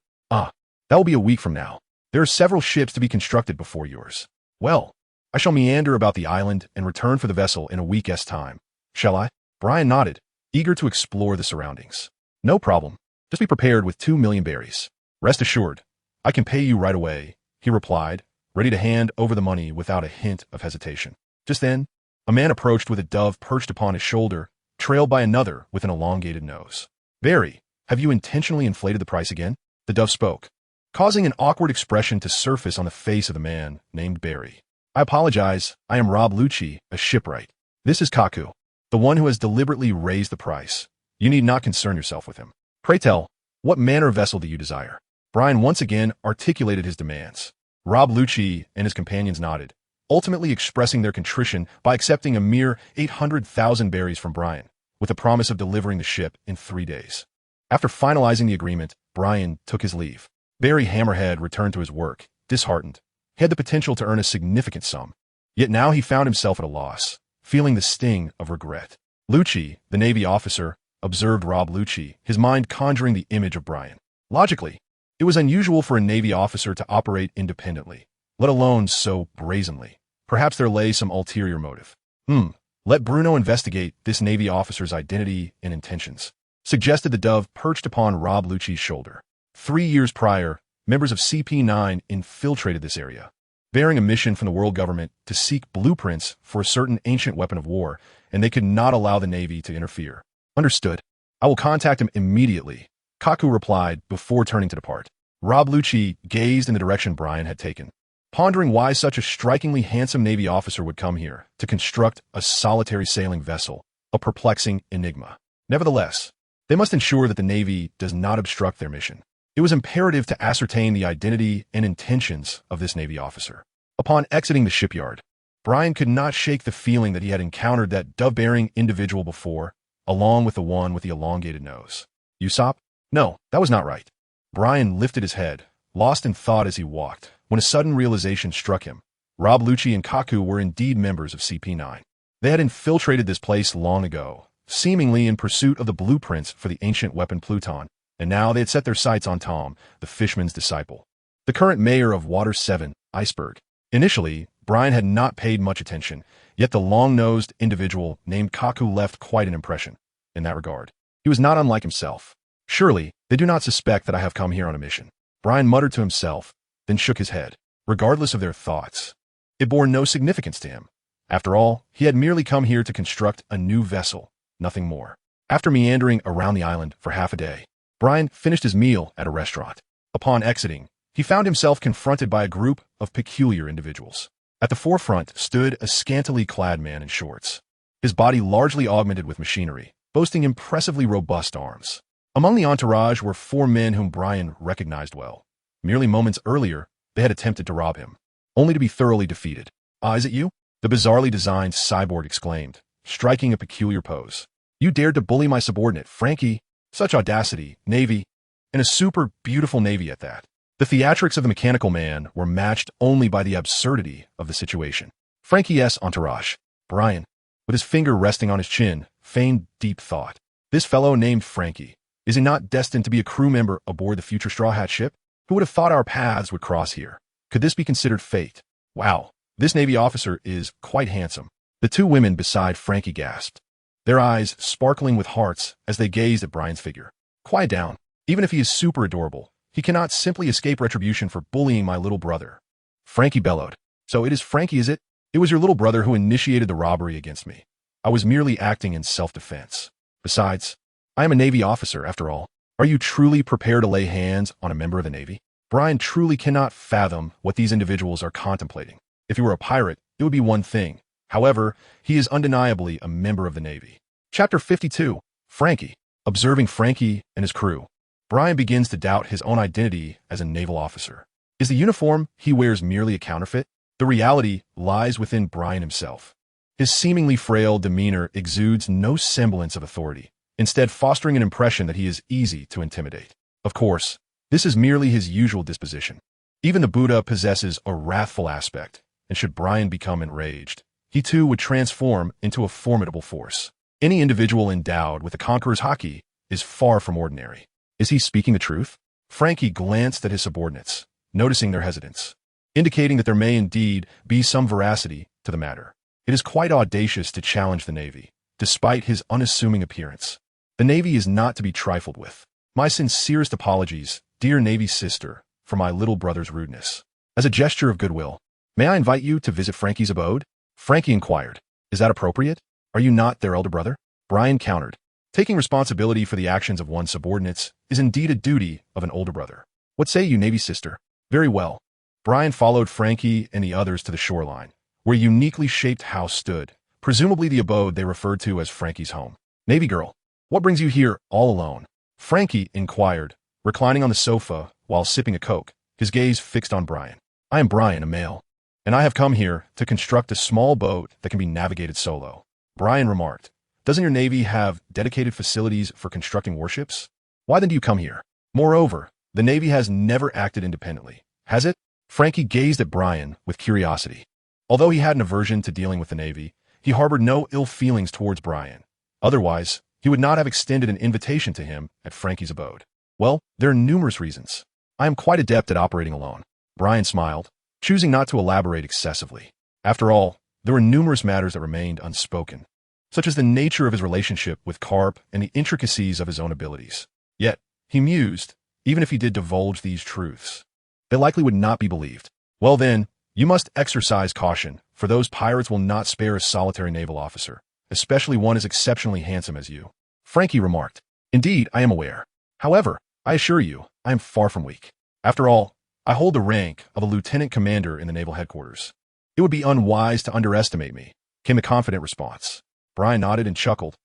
That will be a week from now. There are several ships to be constructed before yours. Well, I shall meander about the island and return for the vessel in a week's time. Shall I? Brian nodded, eager to explore the surroundings. No problem. Just be prepared with 2 million berries. Rest assured, I can pay you right away, he replied, ready to hand over the money without a hint of hesitation. Just then, a man approached with a dove perched upon his shoulder, trailed by another with an elongated nose. Barry, have you intentionally inflated the price again? The dove spoke, causing an awkward expression to surface on the face of the man named Barry. I apologize, I am Rob Lucci, a shipwright. This is Kaku, the one who has deliberately raised the price. You need not concern yourself with him. Pray tell, What manner of vessel do you desire? Brian once again articulated his demands. Rob Lucci and his companions nodded, ultimately expressing their contrition by accepting a mere 800,000 berries from Brian, with the promise of delivering the ship in 3 days. After finalizing the agreement, Brian took his leave. Barry Hammerhead returned to his work, disheartened. He had the potential to earn a significant sum. Yet now he found himself at a loss, feeling the sting of regret. Lucci, the Navy officer, observed Rob Lucci, his mind conjuring the image of Brian. Logically, it was unusual for a Navy officer to operate independently, let alone so brazenly. Perhaps there lay some ulterior motive. Let Bruno investigate this Navy officer's identity and intentions, suggested the dove perched upon Rob Lucci's shoulder. 3 years prior, members of CP9 infiltrated this area, bearing a mission from the world government to seek blueprints for a certain ancient weapon of war, and they could not allow the Navy to interfere. Understood. I will contact him immediately, Kaku replied before turning to depart. Rob Lucci gazed in the direction Brian had taken, pondering why such a strikingly handsome Navy officer would come here to construct a solitary sailing vessel, a perplexing enigma. Nevertheless, they must ensure that the Navy does not obstruct their mission. It was imperative to ascertain the identity and intentions of this Navy officer. Upon exiting the shipyard, Brian could not shake the feeling that he had encountered that dove-bearing individual before, along with the one with the elongated nose. Usopp? No, that was not right. Brian lifted his head, lost in thought as he walked, when a sudden realization struck him. Rob Lucci and Kaku were indeed members of CP9. They had infiltrated this place long ago, seemingly in pursuit of the blueprints for the ancient weapon Pluton, and now they had set their sights on Tom, the fisherman's disciple, the current mayor of Water 7, Iceberg. Initially, Brian had not paid much attention, yet the long-nosed individual named Kaku left quite an impression. In that regard, he was not unlike himself. Surely, they do not suspect that I have come here on a mission. Brian muttered to himself, then shook his head. Regardless of their thoughts, it bore no significance to him. After all, he had merely come here to construct a new vessel, nothing more. After meandering around the island for half a day, Brian finished his meal at a restaurant. Upon exiting, he found himself confronted by a group of peculiar individuals. At the forefront stood a scantily clad man in shorts, his body largely augmented with machinery, boasting impressively robust arms. Among the entourage were 4 men whom Brian recognized well. Merely moments earlier, they had attempted to rob him, only to be thoroughly defeated. "Ah, is it you?" the bizarrely designed cyborg exclaimed, striking a peculiar pose. "You dared to bully my subordinate, Frankie? Such audacity, Navy, and a super beautiful Navy at that." The theatrics of the mechanical man were matched only by the absurdity of the situation. Frankie's entourage. Brian, with his finger resting on his chin, feigned deep thought. This fellow named Frankie, is he not destined to be a crew member aboard the future Straw Hat ship? Who would have thought our paths would cross here? Could this be considered fate? Wow, this Navy officer is quite handsome. The 2 women beside Frankie gasped, their eyes sparkling with hearts as they gazed at Brian's figure. Quiet down. Even if he is super adorable, he cannot simply escape retribution for bullying my little brother. Frankie bellowed. So it is Frankie, is it? It was your little brother who initiated the robbery against me. I was merely acting in self-defense. Besides, I am a Navy officer, after all. Are you truly prepared to lay hands on a member of the Navy? Brian truly cannot fathom what these individuals are contemplating. If he were a pirate, it would be one thing. However, he is undeniably a member of the Navy. Chapter 52. Frankie. Observing Frankie and his crew, Brian begins to doubt his own identity as a naval officer. Is the uniform he wears merely a counterfeit? The reality lies within Brian himself. His seemingly frail demeanor exudes no semblance of authority, instead fostering an impression that he is easy to intimidate. Of course, this is merely his usual disposition. Even the Buddha possesses a wrathful aspect, and should Brian become enraged, he too would transform into a formidable force. Any individual endowed with a conqueror's haki is far from ordinary. Is he speaking the truth? Frankie glanced at his subordinates, noticing their hesitance, indicating that there may indeed be some veracity to the matter. It is quite audacious to challenge the Navy, despite his unassuming appearance. The Navy is not to be trifled with. My sincerest apologies, dear Navy sister, for my little brother's rudeness. As a gesture of goodwill, may I invite you to visit Frankie's abode? Frankie inquired. Is that appropriate? Are you not their elder brother? Brian countered. Taking responsibility for the actions of one's subordinates is indeed a duty of an older brother. What say you, Navy sister? Very well. Brian followed Frankie and the others to the shoreline, where a uniquely shaped house stood, presumably the abode they referred to as Frankie's home. Navy girl, what brings you here all alone? Frankie inquired, reclining on the sofa while sipping a Coke, his gaze fixed on Brian. I am Brian, a male, and I have come here to construct a small boat that can be navigated solo. Brian remarked, doesn't your Navy have dedicated facilities for constructing warships? Why then do you come here? Moreover, the Navy has never acted independently, has it? Frankie gazed at Brian with curiosity. Although he had an aversion to dealing with the Navy, he harbored no ill feelings towards Brian. Otherwise, he would not have extended an invitation to him at Frankie's abode. Well, there are numerous reasons. I am quite adept at operating alone. Brian smiled, choosing not to elaborate excessively. After all, there were numerous matters that remained unspoken, such as the nature of his relationship with Garp and the intricacies of his own abilities. Yet, he mused, even if he did divulge these truths, they likely would not be believed. Well then, you must exercise caution, for those pirates will not spare a solitary naval officer, especially one as exceptionally handsome as you. Frankie remarked, indeed, I am aware. However, I assure you, I am far from weak. After all, I hold the rank of a lieutenant commander in the naval headquarters. It would be unwise to underestimate me, came the confident response. Brian nodded and chuckled.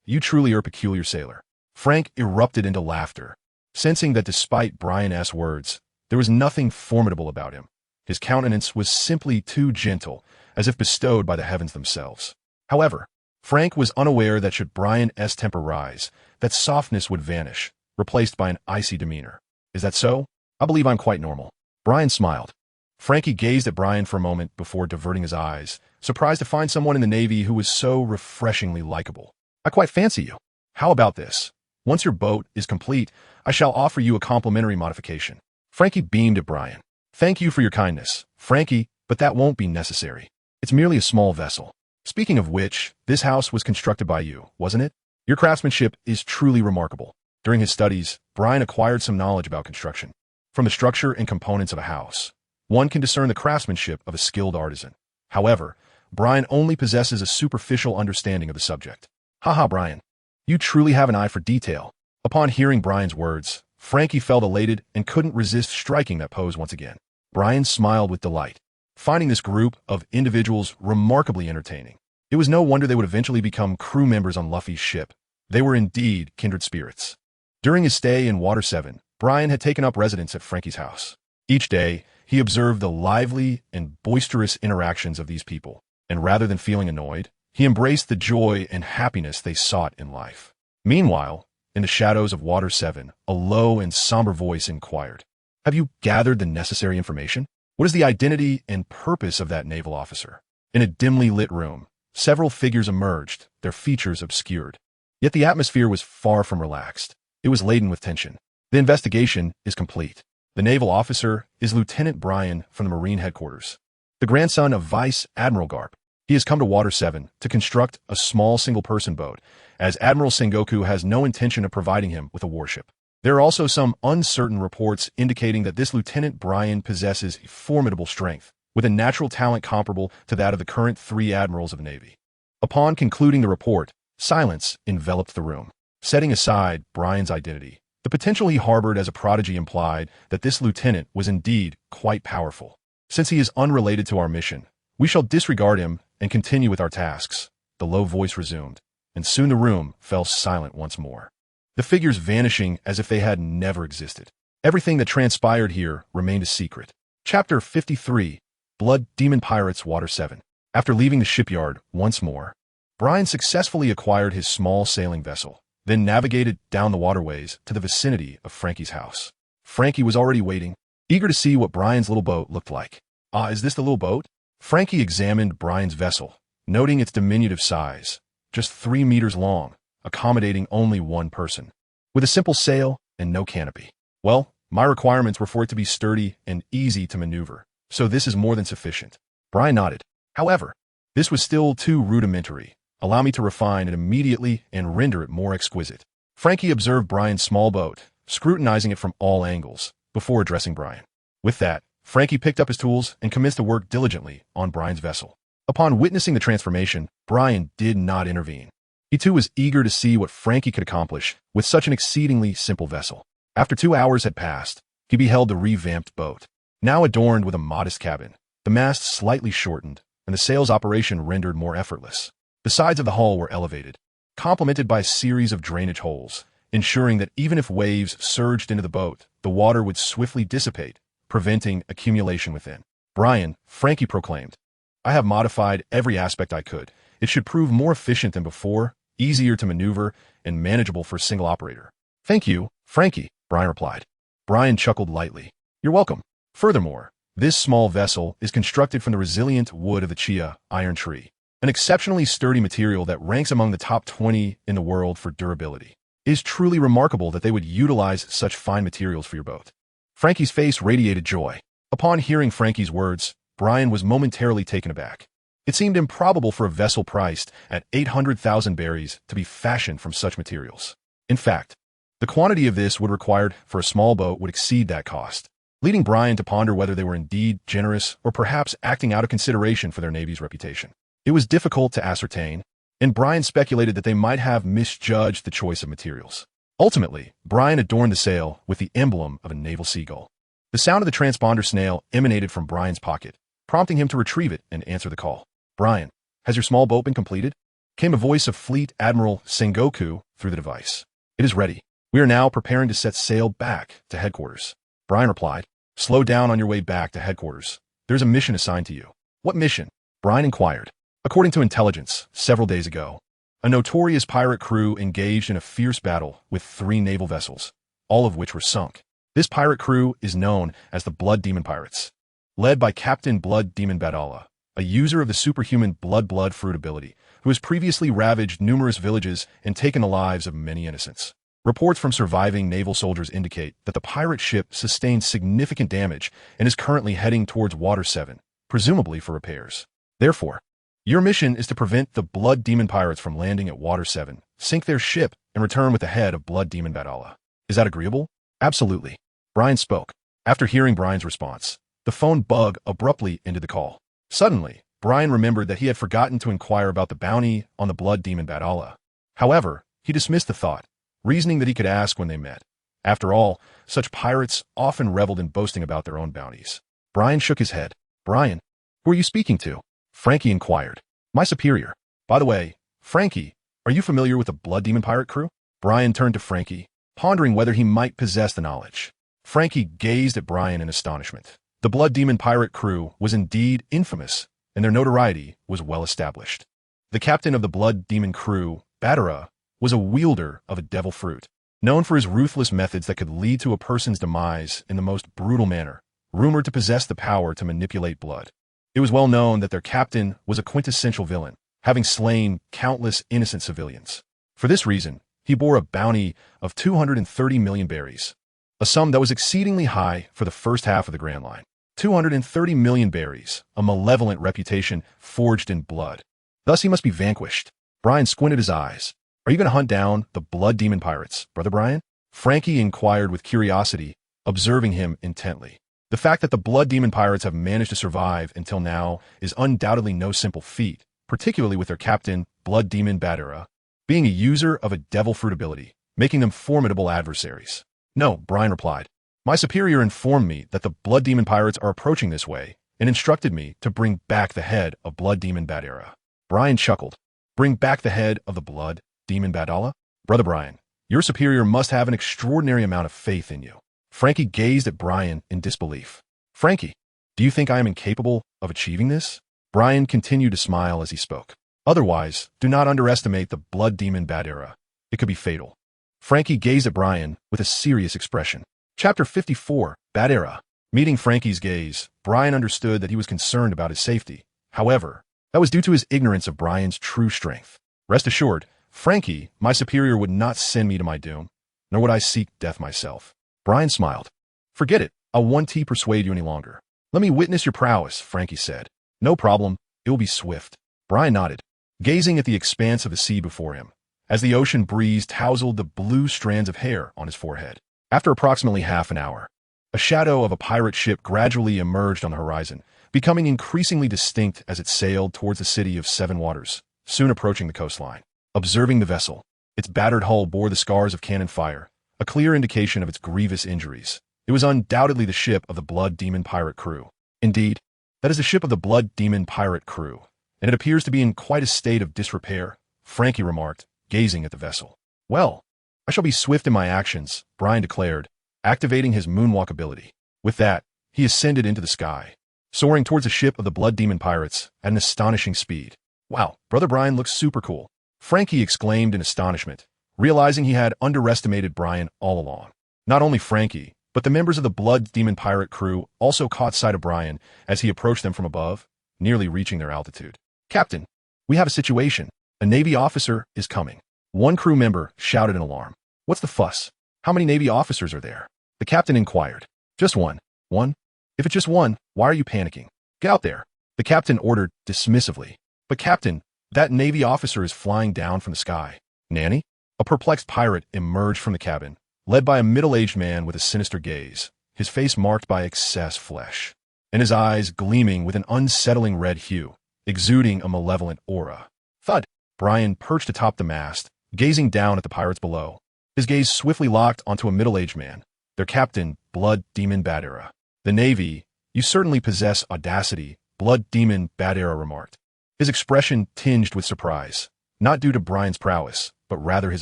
You truly are a peculiar sailor. Frank erupted into laughter, sensing that despite Brian's words, there was nothing formidable about him. His countenance was simply too gentle, as if bestowed by the heavens themselves. However, Frank was unaware that should Brian's temper rise, that softness would vanish, replaced by an icy demeanor. Is that so? I believe I'm quite normal. Brian smiled. Frankie gazed at Brian for a moment before diverting his eyes, surprised to find someone in the Navy who was so refreshingly likable. I quite fancy you. How about this? Once your boat is complete, I shall offer you a complimentary modification. Frankie beamed at Brian. Thank you for your kindness, Frankie, but that won't be necessary. It's merely a small vessel. Speaking of which, this house was constructed by you, wasn't it? Your craftsmanship is truly remarkable. During his studies, Brian acquired some knowledge about construction. From the structure and components of a house, one can discern the craftsmanship of a skilled artisan. However, Brian only possesses a superficial understanding of the subject. Haha, Brian. You truly have an eye for detail. Upon hearing Brian's words, Frankie felt elated and couldn't resist striking that pose once again. Brian smiled with delight, finding this group of individuals remarkably entertaining. It was no wonder they would eventually become crew members on Luffy's ship. They were indeed kindred spirits. During his stay in Water 7, Brian had taken up residence at Frankie's house. Each day, he observed the lively and boisterous interactions of these people, and rather than feeling annoyed, he embraced the joy and happiness they sought in life. Meanwhile, in the shadows of Water 7, a low and somber voice inquired, have you gathered the necessary information? What is the identity and purpose of that naval officer? In a dimly lit room, several figures emerged, their features obscured. Yet the atmosphere was far from relaxed. It was laden with tension. The investigation is complete. The naval officer is Lieutenant Brian from the Marine headquarters, the grandson of Vice Admiral Garp. He has come to Water 7 to construct a small single-person boat, as Admiral Sengoku has no intention of providing him with a warship. There are also some uncertain reports indicating that this Lieutenant Brian possesses formidable strength, with a natural talent comparable to that of the current 3 admirals of the Navy. Upon concluding the report, silence enveloped the room. Setting aside Brian's identity, the potential he harbored as a prodigy implied that this lieutenant was indeed quite powerful. Since he is unrelated to our mission, we shall disregard him and continue with our tasks, the low voice resumed, and soon the room fell silent once more, the figures vanishing as if they had never existed. Everything that transpired here remained a secret. Chapter 53, Blood Demon Pirates Water 7. After leaving the shipyard once more, Brian successfully acquired his small sailing vessel, then navigated down the waterways to the vicinity of Frankie's house. Frankie was already waiting, eager to see what Brian's little boat looked like. Is this the little boat? Frankie examined Brian's vessel, noting its diminutive size, just 3 meters long, accommodating only one person, with a simple sail and no canopy. Well, my requirements were for it to be sturdy and easy to maneuver, so this is more than sufficient. Brian nodded. However, this was still too rudimentary. Allow me to refine it immediately and render it more exquisite. Frankie observed Brian's small boat, scrutinizing it from all angles, before addressing Brian. With that, Frankie picked up his tools and commenced to work diligently on Brian's vessel. Upon witnessing the transformation, Brian did not intervene. He too was eager to see what Frankie could accomplish with such an exceedingly simple vessel. After 2 hours had passed, he beheld the revamped boat, now adorned with a modest cabin, the mast slightly shortened, and the sails operation rendered more effortless. The sides of the hull were elevated, complemented by a series of drainage holes, ensuring that even if waves surged into the boat, the water would swiftly dissipate, preventing accumulation within. "Brian," Frankie proclaimed, "I have modified every aspect I could. It should prove more efficient than before, easier to maneuver, and manageable for a single operator." "Thank you, Frankie," Brian replied. Brian chuckled lightly. "You're welcome. Furthermore, this small vessel is constructed from the resilient wood of the chia iron tree, an exceptionally sturdy material that ranks among the top 20 in the world for durability. It is truly remarkable that they would utilize such fine materials for your boat." Frankie's face radiated joy. Upon hearing Frankie's words, Brian was momentarily taken aback. It seemed improbable for a vessel priced at 800,000 berries to be fashioned from such materials. In fact, the quantity of this would required for a small boat would exceed that cost, leading Brian to ponder whether they were indeed generous or perhaps acting out of consideration for their Navy's reputation. It was difficult to ascertain, and Brian speculated that they might have misjudged the choice of materials. Ultimately, Brian adorned the sail with the emblem of a naval seagull. The sound of the transponder snail emanated from Brian's pocket, prompting him to retrieve it and answer the call. "Brian, has your small boat been completed?" came a voice of Fleet Admiral Sengoku through the device. "It is ready. We are now preparing to set sail back to headquarters." Brian replied, "Slow down on your way back to headquarters. There's a mission assigned to you." "What mission?" Brian inquired. According to intelligence, several days ago, a notorious pirate crew engaged in a fierce battle with 3 naval vessels, all of which were sunk. This pirate crew is known as the Blood Demon Pirates, led by Captain Blood Demon Badala, a user of the superhuman blood fruit ability, who has previously ravaged numerous villages and taken the lives of many innocents. Reports from surviving naval soldiers indicate that the pirate ship sustained significant damage and is currently heading towards Water 7, presumably for repairs. Therefore, your mission is to prevent the Blood Demon Pirates from landing at Water 7, sink their ship, and return with the head of Blood Demon Badala. Is that agreeable? Absolutely. Brian spoke. After hearing Brian's response, the phone bug abruptly ended the call. Suddenly, Brian remembered that he had forgotten to inquire about the bounty on the Blood Demon Badala. However, he dismissed the thought, reasoning that he could ask when they met. After all, such pirates often reveled in boasting about their own bounties. Brian shook his head. "Brian, who are you speaking to?" Frankie inquired. "My superior. By the way, Frankie, are you familiar with the Blood Demon Pirate crew?" Brian turned to Frankie, pondering whether he might possess the knowledge. Frankie gazed at Brian in astonishment. The Blood Demon Pirate crew was indeed infamous, and their notoriety was well established. The captain of the Blood Demon crew, Badara, was a wielder of a devil fruit, known for his ruthless methods that could lead to a person's demise in the most brutal manner, rumored to possess the power to manipulate blood. It was well known that their captain was a quintessential villain, having slain countless innocent civilians. For this reason, he bore a bounty of 230 million berries, a sum that was exceedingly high for the first half of the Grand Line. 230 million berries, a malevolent reputation forged in blood. Thus he must be vanquished. Brian squinted his eyes. "Are you going to hunt down the Blood Demon Pirates, Brother Brian?" Frankie inquired with curiosity, observing him intently. The fact that the Blood Demon Pirates have managed to survive until now is undoubtedly no simple feat, particularly with their captain, Blood Demon Badara, being a user of a devil fruit ability, making them formidable adversaries. "No," Brian replied. "My superior informed me that the Blood Demon Pirates are approaching this way and instructed me to bring back the head of Blood Demon Badara." Brian chuckled. "Bring back the head of the Blood Demon Badala?" "Brother Brian, your superior must have an extraordinary amount of faith in you." Frankie gazed at Brian in disbelief. "Frankie, do you think I am incapable of achieving this?" Brian continued to smile as he spoke. "Otherwise, do not underestimate the Blood Demon Badara. It could be fatal." Frankie gazed at Brian with a serious expression. Chapter 54, Badara. Meeting Frankie's gaze, Brian understood that he was concerned about his safety. However, that was due to his ignorance of Brian's true strength. "Rest assured, Frankie, my superior would not send me to my doom, nor would I seek death myself." Brian smiled. "Forget it. I won't persuade you any longer. Let me witness your prowess," Frankie said. "No problem. It will be swift." Brian nodded, gazing at the expanse of the sea before him, as the ocean breeze tousled the blue strands of hair on his forehead. After approximately half an hour, a shadow of a pirate ship gradually emerged on the horizon, becoming increasingly distinct as it sailed towards the city of Seven Waters, soon approaching the coastline. Observing the vessel, its battered hull bore the scars of cannon fire, a clear indication of its grievous injuries. It was undoubtedly the ship of the Blood Demon Pirate crew. Indeed, that is the ship of the Blood Demon Pirate crew, and it appears to be in quite a state of disrepair, Frankie remarked, gazing at the vessel. "Well, I shall be swift in my actions, Brian declared, activating his moonwalk ability. With that, he ascended into the sky, soaring towards the ship of the Blood Demon pirates at an astonishing speed. Wow, Brother Brian looks super cool, Frankie exclaimed in astonishment, realizing he had underestimated Brian all along. Not only Frankie, but the members of the Blood Demon pirate crew also caught sight of Brian as he approached them from above, nearly reaching their altitude. Captain, we have a situation. A Navy officer is coming. One crew member shouted in alarm. What's the fuss? How many Navy officers are there? The captain inquired. Just one. One? If it's just one, why are you panicking? Get out there. The captain ordered dismissively. But Captain, that Navy officer is flying down from the sky. Nanny? A perplexed pirate emerged from the cabin, led by a middle-aged man with a sinister gaze, his face marked by excess flesh, and his eyes gleaming with an unsettling red hue, exuding a malevolent aura. Thud! Brian perched atop the mast, gazing down at the pirates below. His gaze swiftly locked onto a middle-aged man, their captain, Blood Demon Badera. The Navy, you certainly possess audacity, Blood Demon Badera remarked, his expression tinged with surprise, not due to Brian's prowess, but rather his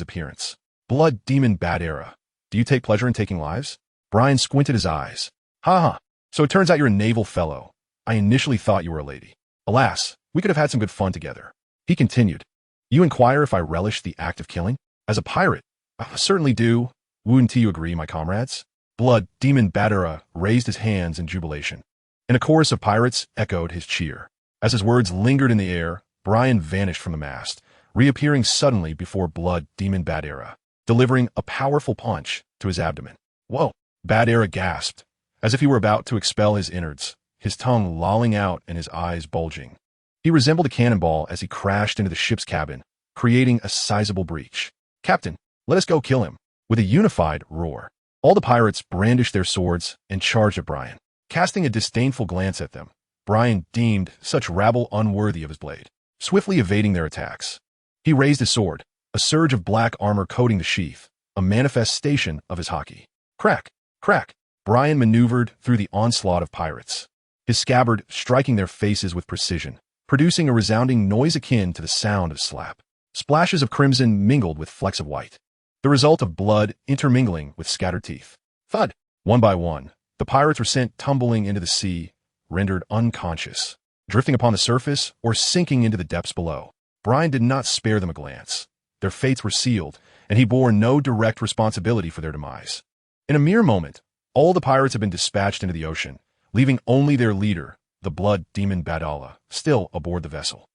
appearance. Blood Demon Badera, do you take pleasure in taking lives? Brian squinted his eyes. Ha ha, so it turns out you're a naval fellow. I initially thought you were a lady. Alas, we could have had some good fun together. He continued. You inquire if I relish the act of killing? As a pirate, I certainly do. Wouldn't you agree, my comrades? Blood Demon Badera raised his hands in jubilation, and a chorus of pirates echoed his cheer. As his words lingered in the air, Brian vanished from the mast, reappearing suddenly before Blood Demon Badera, delivering a powerful punch to his abdomen. Whoa! Badera gasped, as if he were about to expel his innards, his tongue lolling out and his eyes bulging. He resembled a cannonball as he crashed into the ship's cabin, creating a sizable breach. Captain, let us go kill him. With a unified roar, all the pirates brandished their swords and charged at Brian. Casting a disdainful glance at them, Brian deemed such rabble unworthy of his blade, swiftly evading their attacks. He raised his sword, a surge of black armor coating the sheath, a manifestation of his haki. Crack! Crack! Brian maneuvered through the onslaught of pirates, his scabbard striking their faces with precision, producing a resounding noise akin to the sound of slap. Splashes of crimson mingled with flecks of white, the result of blood intermingling with scattered teeth. Thud! One by one, the pirates were sent tumbling into the sea, rendered unconscious, drifting upon the surface or sinking into the depths below. Brian did not spare them a glance. Their fates were sealed, and he bore no direct responsibility for their demise. In a mere moment, all the pirates had been dispatched into the ocean, leaving only their leader, the Blood Demon Badala, still aboard the vessel.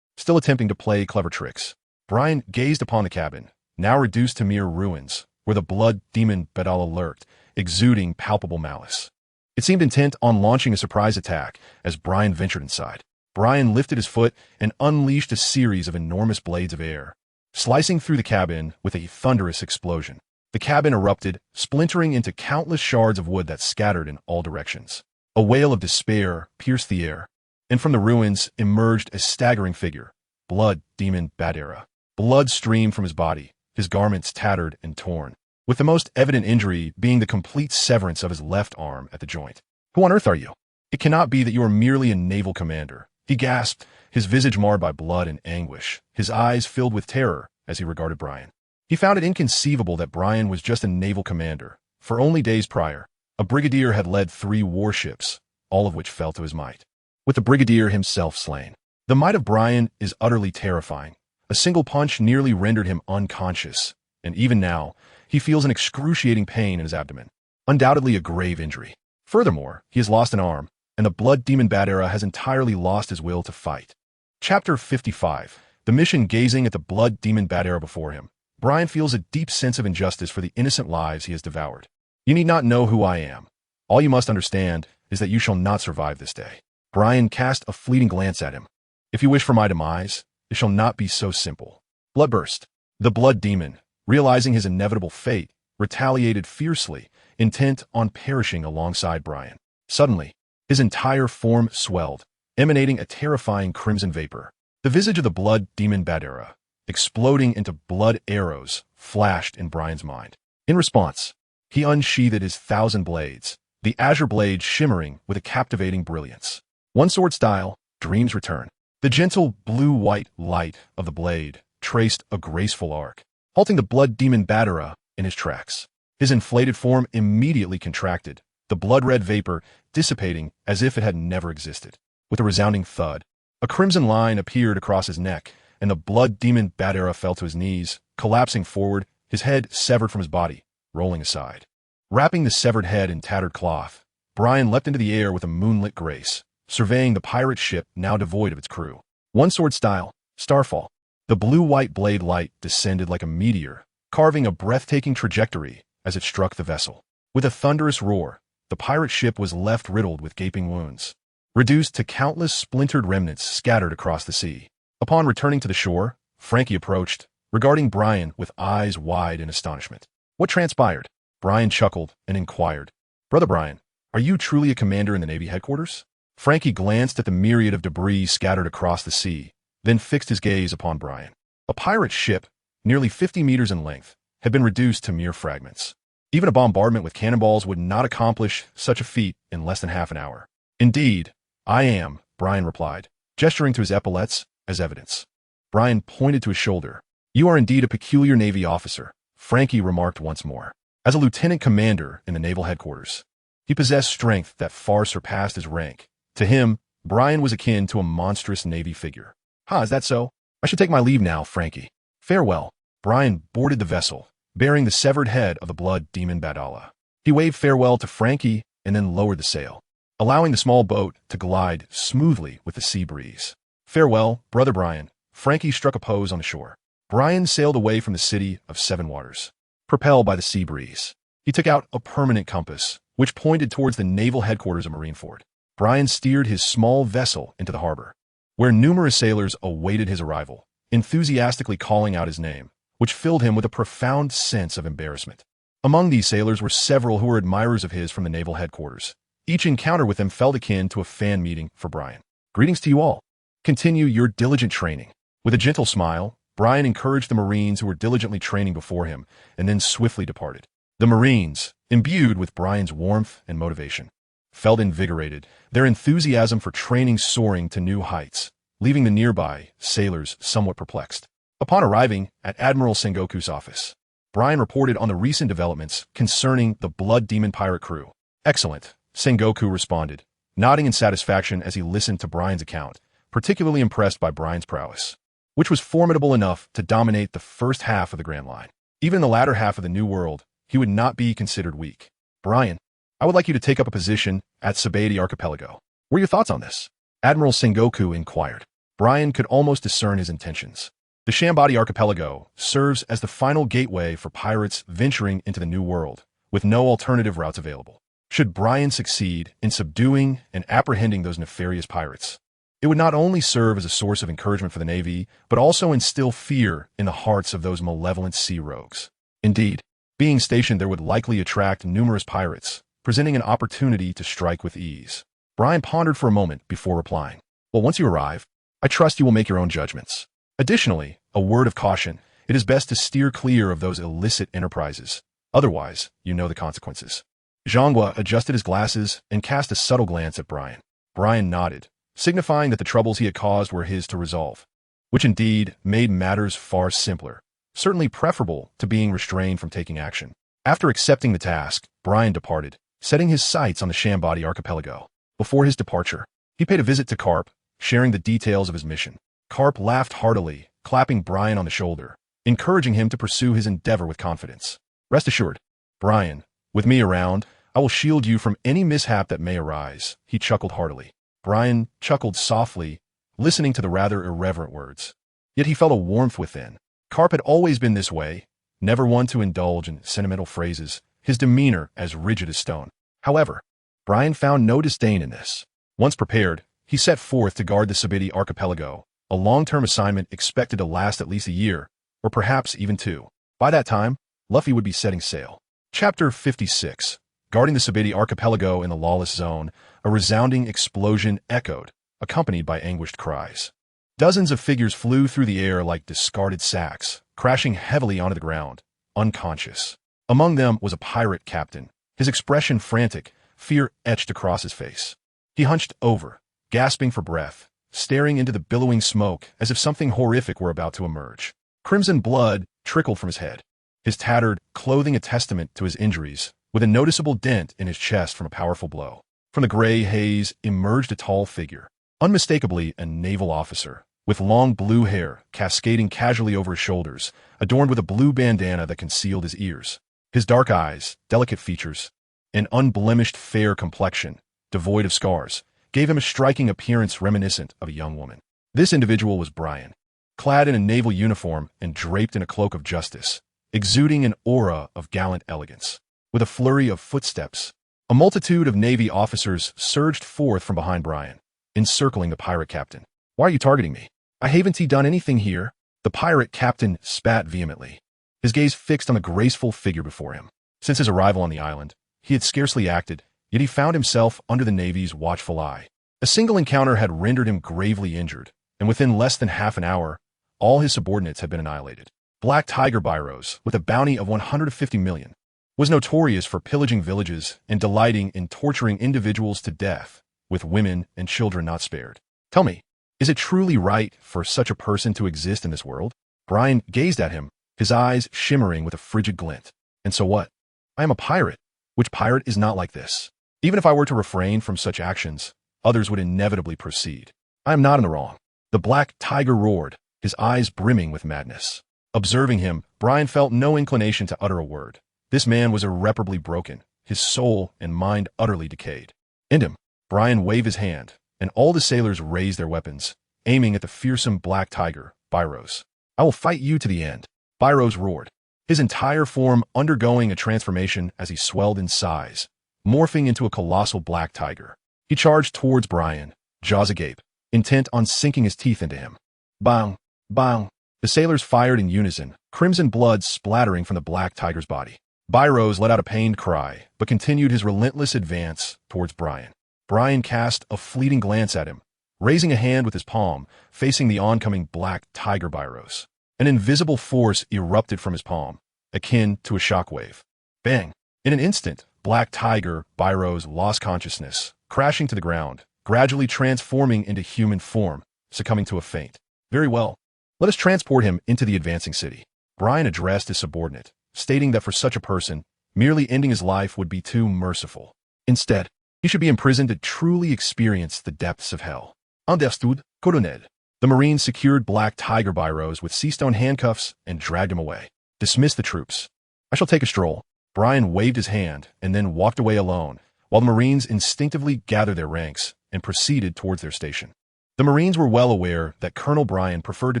Still attempting to play clever tricks. Brian gazed upon the cabin, now reduced to mere ruins, where the Blood Demon Badala lurked, exuding palpable malice. It seemed intent on launching a surprise attack as Brian ventured inside. Brian lifted his foot and unleashed a series of enormous blades of air, slicing through the cabin with a thunderous explosion. The cabin erupted, splintering into countless shards of wood that scattered in all directions. A wail of despair pierced the air, and from the ruins emerged a staggering figure, Blood Demon Badera. Blood streamed from his body, his garments tattered and torn, with the most evident injury being the complete severance of his left arm at the joint. Who on earth are you? It cannot be that you are merely a naval commander, he gasped, his visage marred by blood and anguish, his eyes filled with terror as he regarded Brian. He found it inconceivable that Brian was just a naval commander, for only days prior, a brigadier had led 3 warships, all of which fell to his might, with the brigadier himself slain. The might of Brian is utterly terrifying. A single punch nearly rendered him unconscious, and even now, he feels an excruciating pain in his abdomen, undoubtedly a grave injury. Furthermore, he has lost an arm, and the Blood Demon Badera has entirely lost his will to fight. Chapter 55. The mission. Gazing at the Blood Demon Badera before him, Brian feels a deep sense of injustice for the innocent lives he has devoured. You need not know who I am. All you must understand is that you shall not survive this day. Brian cast a fleeting glance at him. If you wish for my demise, it shall not be so simple. Bloodburst. The Blood Demon, realizing his inevitable fate, retaliated fiercely, intent on perishing alongside Brian. Suddenly, his entire form swelled, emanating a terrifying crimson vapor. The visage of the Blood Demon Badera, exploding into blood arrows, flashed in Brian's mind. In response, he unsheathed his 1,000 blades, the azure blade shimmering with a captivating brilliance. One sword style, dreams return. The gentle blue-white light of the blade traced a graceful arc, halting the blood demon Badara in his tracks. His inflated form immediately contracted, the blood-red vapor dissipating as if it had never existed. With a resounding thud, a crimson line appeared across his neck, and the blood demon Badara fell to his knees, collapsing forward, his head severed from his body, rolling aside. Wrapping the severed head in tattered cloth, Brian leapt into the air with a moonlit grace, surveying the pirate ship now devoid of its crew. One sword style, Starfall. The blue-white blade light descended like a meteor, carving a breathtaking trajectory as it struck the vessel. With a thunderous roar, the pirate ship was left riddled with gaping wounds, reduced to countless splintered remnants scattered across the sea. Upon returning to the shore, Frankie approached, regarding Brian with eyes wide in astonishment. What transpired? Brian chuckled and inquired, Brother Brian, are you truly a commander in the Navy headquarters? Frankie glanced at the myriad of debris scattered across the sea, then fixed his gaze upon Brian. A pirate ship, nearly 50 meters in length, had been reduced to mere fragments. Even a bombardment with cannonballs would not accomplish such a feat in less than half an hour. Indeed, I am, Brian replied, gesturing to his epaulets as evidence. Brian pointed to his shoulder. You are indeed a peculiar Navy officer, Frankie remarked once more. As a lieutenant commander in the naval headquarters, he possessed strength that far surpassed his rank. To him, Brian was akin to a monstrous Navy figure. Is that so? I should take my leave now, Frankie. Farewell. Brian boarded the vessel, bearing the severed head of the blood demon Badala. He waved farewell to Frankie and then lowered the sail, allowing the small boat to glide smoothly with the sea breeze. Farewell, Brother Brian. Frankie struck a pose on the shore. Brian sailed away from the city of Seven Waters, propelled by the sea breeze. He took out a permanent compass, which pointed towards the naval headquarters of Marineford. Brian steered his small vessel into the harbor, where numerous sailors awaited his arrival, enthusiastically calling out his name, which filled him with a profound sense of embarrassment. Among these sailors were several who were admirers of his from the naval headquarters. Each encounter with them felt akin to a fan meeting for Brian. Greetings to you all. Continue your diligent training. With a gentle smile, Brian encouraged the Marines who were diligently training before him, and then swiftly departed. The Marines, imbued with Brian's warmth and motivation, felt invigorated, their enthusiasm for training soaring to new heights, leaving the nearby sailors somewhat perplexed. Upon arriving at Admiral Sengoku's office, Brian reported on the recent developments concerning the Blood Demon pirate crew. Excellent, Sengoku responded, nodding in satisfaction as he listened to Brian's account, particularly impressed by Brian's prowess, which was formidable enough to dominate the first half of the Grand Line. Even in the latter half of the New World, he would not be considered weak. Brian, I would like you to take up a position at Sabedi Archipelago. What are your thoughts on this? Admiral Sengoku inquired. Brian could almost discern his intentions. The Shambadi Archipelago serves as the final gateway for pirates venturing into the New World, with no alternative routes available. Should Brian succeed in subduing and apprehending those nefarious pirates, it would not only serve as a source of encouragement for the Navy, but also instill fear in the hearts of those malevolent sea rogues. Indeed, being stationed there would likely attract numerous pirates, presenting an opportunity to strike with ease. Brian pondered for a moment before replying. Well, once you arrive, I trust you will make your own judgments. Additionally, a word of caution, it is best to steer clear of those illicit enterprises. Otherwise, you know the consequences. Zhangwa adjusted his glasses and cast a subtle glance at Brian. Brian nodded, signifying that the troubles he had caused were his to resolve, which indeed made matters far simpler, certainly preferable to being restrained from taking action. After accepting the task, Brian departed, setting his sights on the Shambadi Archipelago. Before his departure, he paid a visit to Garp, sharing the details of his mission. Garp laughed heartily, clapping Brian on the shoulder, encouraging him to pursue his endeavor with confidence. Rest assured, Brian, with me around, I will shield you from any mishap that may arise, he chuckled heartily. Brian chuckled softly, listening to the rather irreverent words. Yet he felt a warmth within. Garp had always been this way, never one to indulge in sentimental phrases, his demeanor as rigid as stone. However, Brian found no disdain in this. Once prepared, he set forth to guard the Sabedi Archipelago, a long-term assignment expected to last at least a year, or perhaps even 2. By that time, Luffy would be setting sail. Chapter 56. Guarding the Sabedi Archipelago in the lawless zone, a resounding explosion echoed, accompanied by anguished cries. Dozens of figures flew through the air like discarded sacks, crashing heavily onto the ground, unconscious. Among them was a pirate captain, his expression frantic, fear etched across his face. He hunched over, gasping for breath, staring into the billowing smoke as if something horrific were about to emerge. Crimson blood trickled from his head, his tattered clothing a testament to his injuries, with a noticeable dent in his chest from a powerful blow. From the gray haze emerged a tall figure, unmistakably a naval officer, with long blue hair cascading casually over his shoulders, adorned with a blue bandana that concealed his ears. His dark eyes, delicate features, and unblemished fair complexion, devoid of scars, gave him a striking appearance reminiscent of a young woman. This individual was Brian, clad in a naval uniform and draped in a cloak of justice, exuding an aura of gallant elegance. With a flurry of footsteps, a multitude of Navy officers surged forth from behind Brian, encircling the pirate captain. "Why are you targeting me? I haven't done anything here," the pirate captain spat vehemently, his gaze fixed on the graceful figure before him. Since his arrival on the island, he had scarcely acted, yet he found himself under the Navy's watchful eye. A single encounter had rendered him gravely injured, and within less than half an hour, all his subordinates had been annihilated. Black Tiger Byros, with a bounty of 150 million, was notorious for pillaging villages and delighting in torturing individuals to death, with women and children not spared. "Tell me, is it truly right for such a person to exist in this world?" Brian gazed at him, his eyes shimmering with a frigid glint. "And so what? I am a pirate. Which pirate is not like this? Even if I were to refrain from such actions, others would inevitably proceed. I am not in the wrong." The Black Tiger roared, his eyes brimming with madness. Observing him, Brian felt no inclination to utter a word. This man was irreparably broken, his soul and mind utterly decayed. "End him." Brian waved his hand, and all the sailors raised their weapons, aiming at the fearsome Black Tiger, Byros. "I will fight you to the end," Byros roared, his entire form undergoing a transformation as he swelled in size, morphing into a colossal black tiger. He charged towards Brian, jaws agape, intent on sinking his teeth into him. Bang! Bang! The sailors fired in unison, crimson blood splattering from the black tiger's body. Byros let out a pained cry, but continued his relentless advance towards Brian. Brian cast a fleeting glance at him, raising a hand with his palm, facing the oncoming Black Tiger Byros. An invisible force erupted from his palm, akin to a shockwave. Bang! In an instant, Black Tiger Byros lost consciousness, crashing to the ground, gradually transforming into human form, succumbing to a faint. "Very well. Let us transport him into the advancing city." Brian addressed his subordinate, stating that for such a person, merely ending his life would be too merciful. Instead, he should be imprisoned to truly experience the depths of hell. "Understood, Colonel." The Marines secured Black Tiger Byros with sea-stone handcuffs and dragged him away. "Dismiss the troops. I shall take a stroll." Brian waved his hand and then walked away alone, while the Marines instinctively gathered their ranks and proceeded towards their station. The Marines were well aware that Colonel Brian preferred to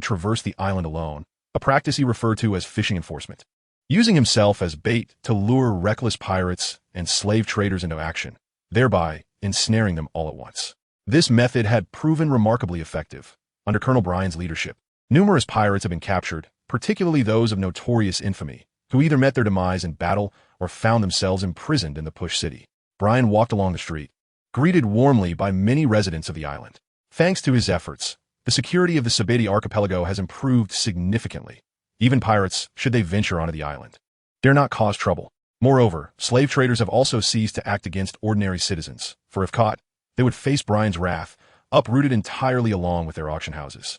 traverse the island alone, a practice he referred to as fishing enforcement, using himself as bait to lure reckless pirates and slave traders into action, thereby ensnaring them all at once. This method had proven remarkably effective. Under Colonel Brian's leadership, numerous pirates have been captured, particularly those of notorious infamy, who either met their demise in battle or found themselves imprisoned in the Push City. Brian walked along the street, greeted warmly by many residents of the island. Thanks to his efforts, the security of the Sabeti archipelago has improved significantly. Even pirates, should they venture onto the island, dare not cause trouble. Moreover, slave traders have also ceased to act against ordinary citizens, for if caught, they would face Brian's wrath, uprooted entirely along with their auction houses.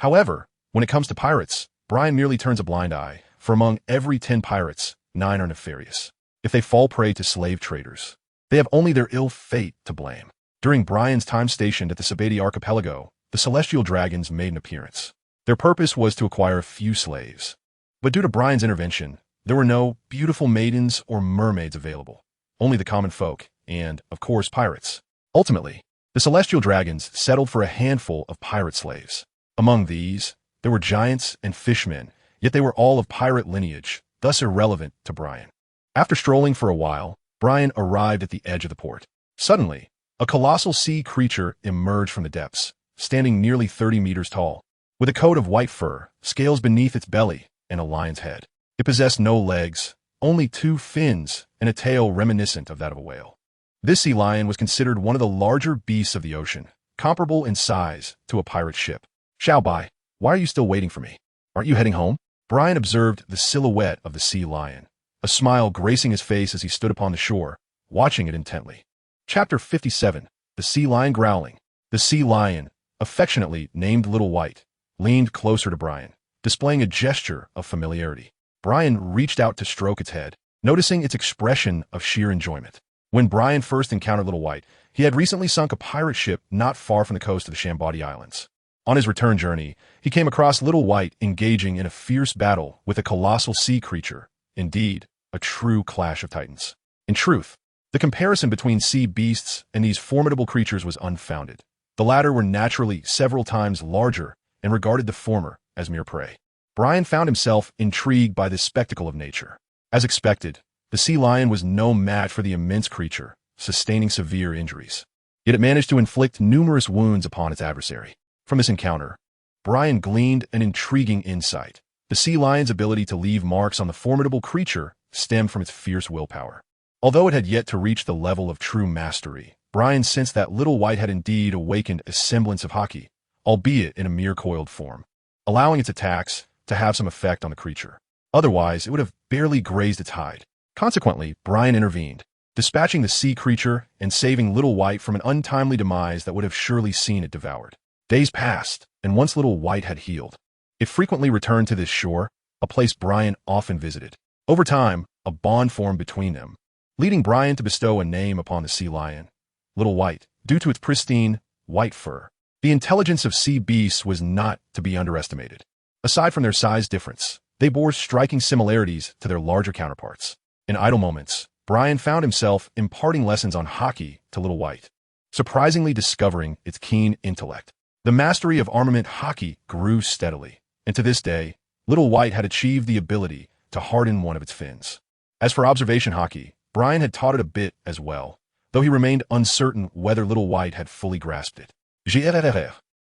However, when it comes to pirates, Brian merely turns a blind eye, for among every 10 pirates, 9 are nefarious. If they fall prey to slave traders, they have only their ill fate to blame. During Brian's time stationed at the Sabeti archipelago, the celestial dragons made an appearance. Their purpose was to acquire a few slaves. But due to Brian's intervention, there were no beautiful maidens or mermaids available, only the common folk and, of course, pirates. Ultimately, the celestial dragons settled for a handful of pirate slaves. Among these, there were giants and fishmen, yet they were all of pirate lineage, thus irrelevant to Brian. After strolling for a while, Brian arrived at the edge of the port. Suddenly, a colossal sea creature emerged from the depths, standing nearly 30 meters tall, with a coat of white fur, scales beneath its belly, and a lion's head. It possessed no legs, only 2 fins, and a tail reminiscent of that of a whale. This sea lion was considered one of the larger beasts of the ocean, comparable in size to a pirate ship. "Xiao Bai, why are you still waiting for me? Aren't you heading home?" Brian observed the silhouette of the sea lion, a smile gracing his face as he stood upon the shore, watching it intently. Chapter 57. The Sea Lion Growling. The sea lion, affectionately named Little White, leaned closer to Brian, displaying a gesture of familiarity. Brian reached out to stroke its head, noticing its expression of sheer enjoyment. When Brian first encountered Little White, he had recently sunk a pirate ship not far from the coast of the Shambadi Islands. On his return journey, he came across Little White engaging in a fierce battle with a colossal sea creature, indeed, a true clash of titans. In truth, the comparison between sea beasts and these formidable creatures was unfounded. The latter were naturally several times larger and regarded the former as mere prey. Brian found himself intrigued by this spectacle of nature. As expected, the sea lion was no match for the immense creature, sustaining severe injuries. Yet it managed to inflict numerous wounds upon its adversary. From this encounter, Brian gleaned an intriguing insight. The sea lion's ability to leave marks on the formidable creature stemmed from its fierce willpower. Although it had yet to reach the level of true mastery, Brian sensed that Little White had indeed awakened a semblance of He, albeit in a mere coiled form, allowing its attacks to have some effect on the creature. Otherwise, it would have barely grazed its hide. Consequently, Brian intervened, dispatching the sea creature and saving Little White from an untimely demise that would have surely seen it devoured. Days passed, and once Little White had healed, it frequently returned to this shore, a place Brian often visited. Over time, a bond formed between them, leading Brian to bestow a name upon the sea lion, Little White, due to its pristine, white fur. The intelligence of sea beasts was not to be underestimated. Aside from their size difference, they bore striking similarities to their larger counterparts. In idle moments, Brian found himself imparting lessons on He to Little White, surprisingly discovering its keen intellect. The mastery of armament He grew steadily, and to this day, Little White had achieved the ability to harden one of its fins. As for observation He, Brian had taught it a bit as well, though he remained uncertain whether Little White had fully grasped it.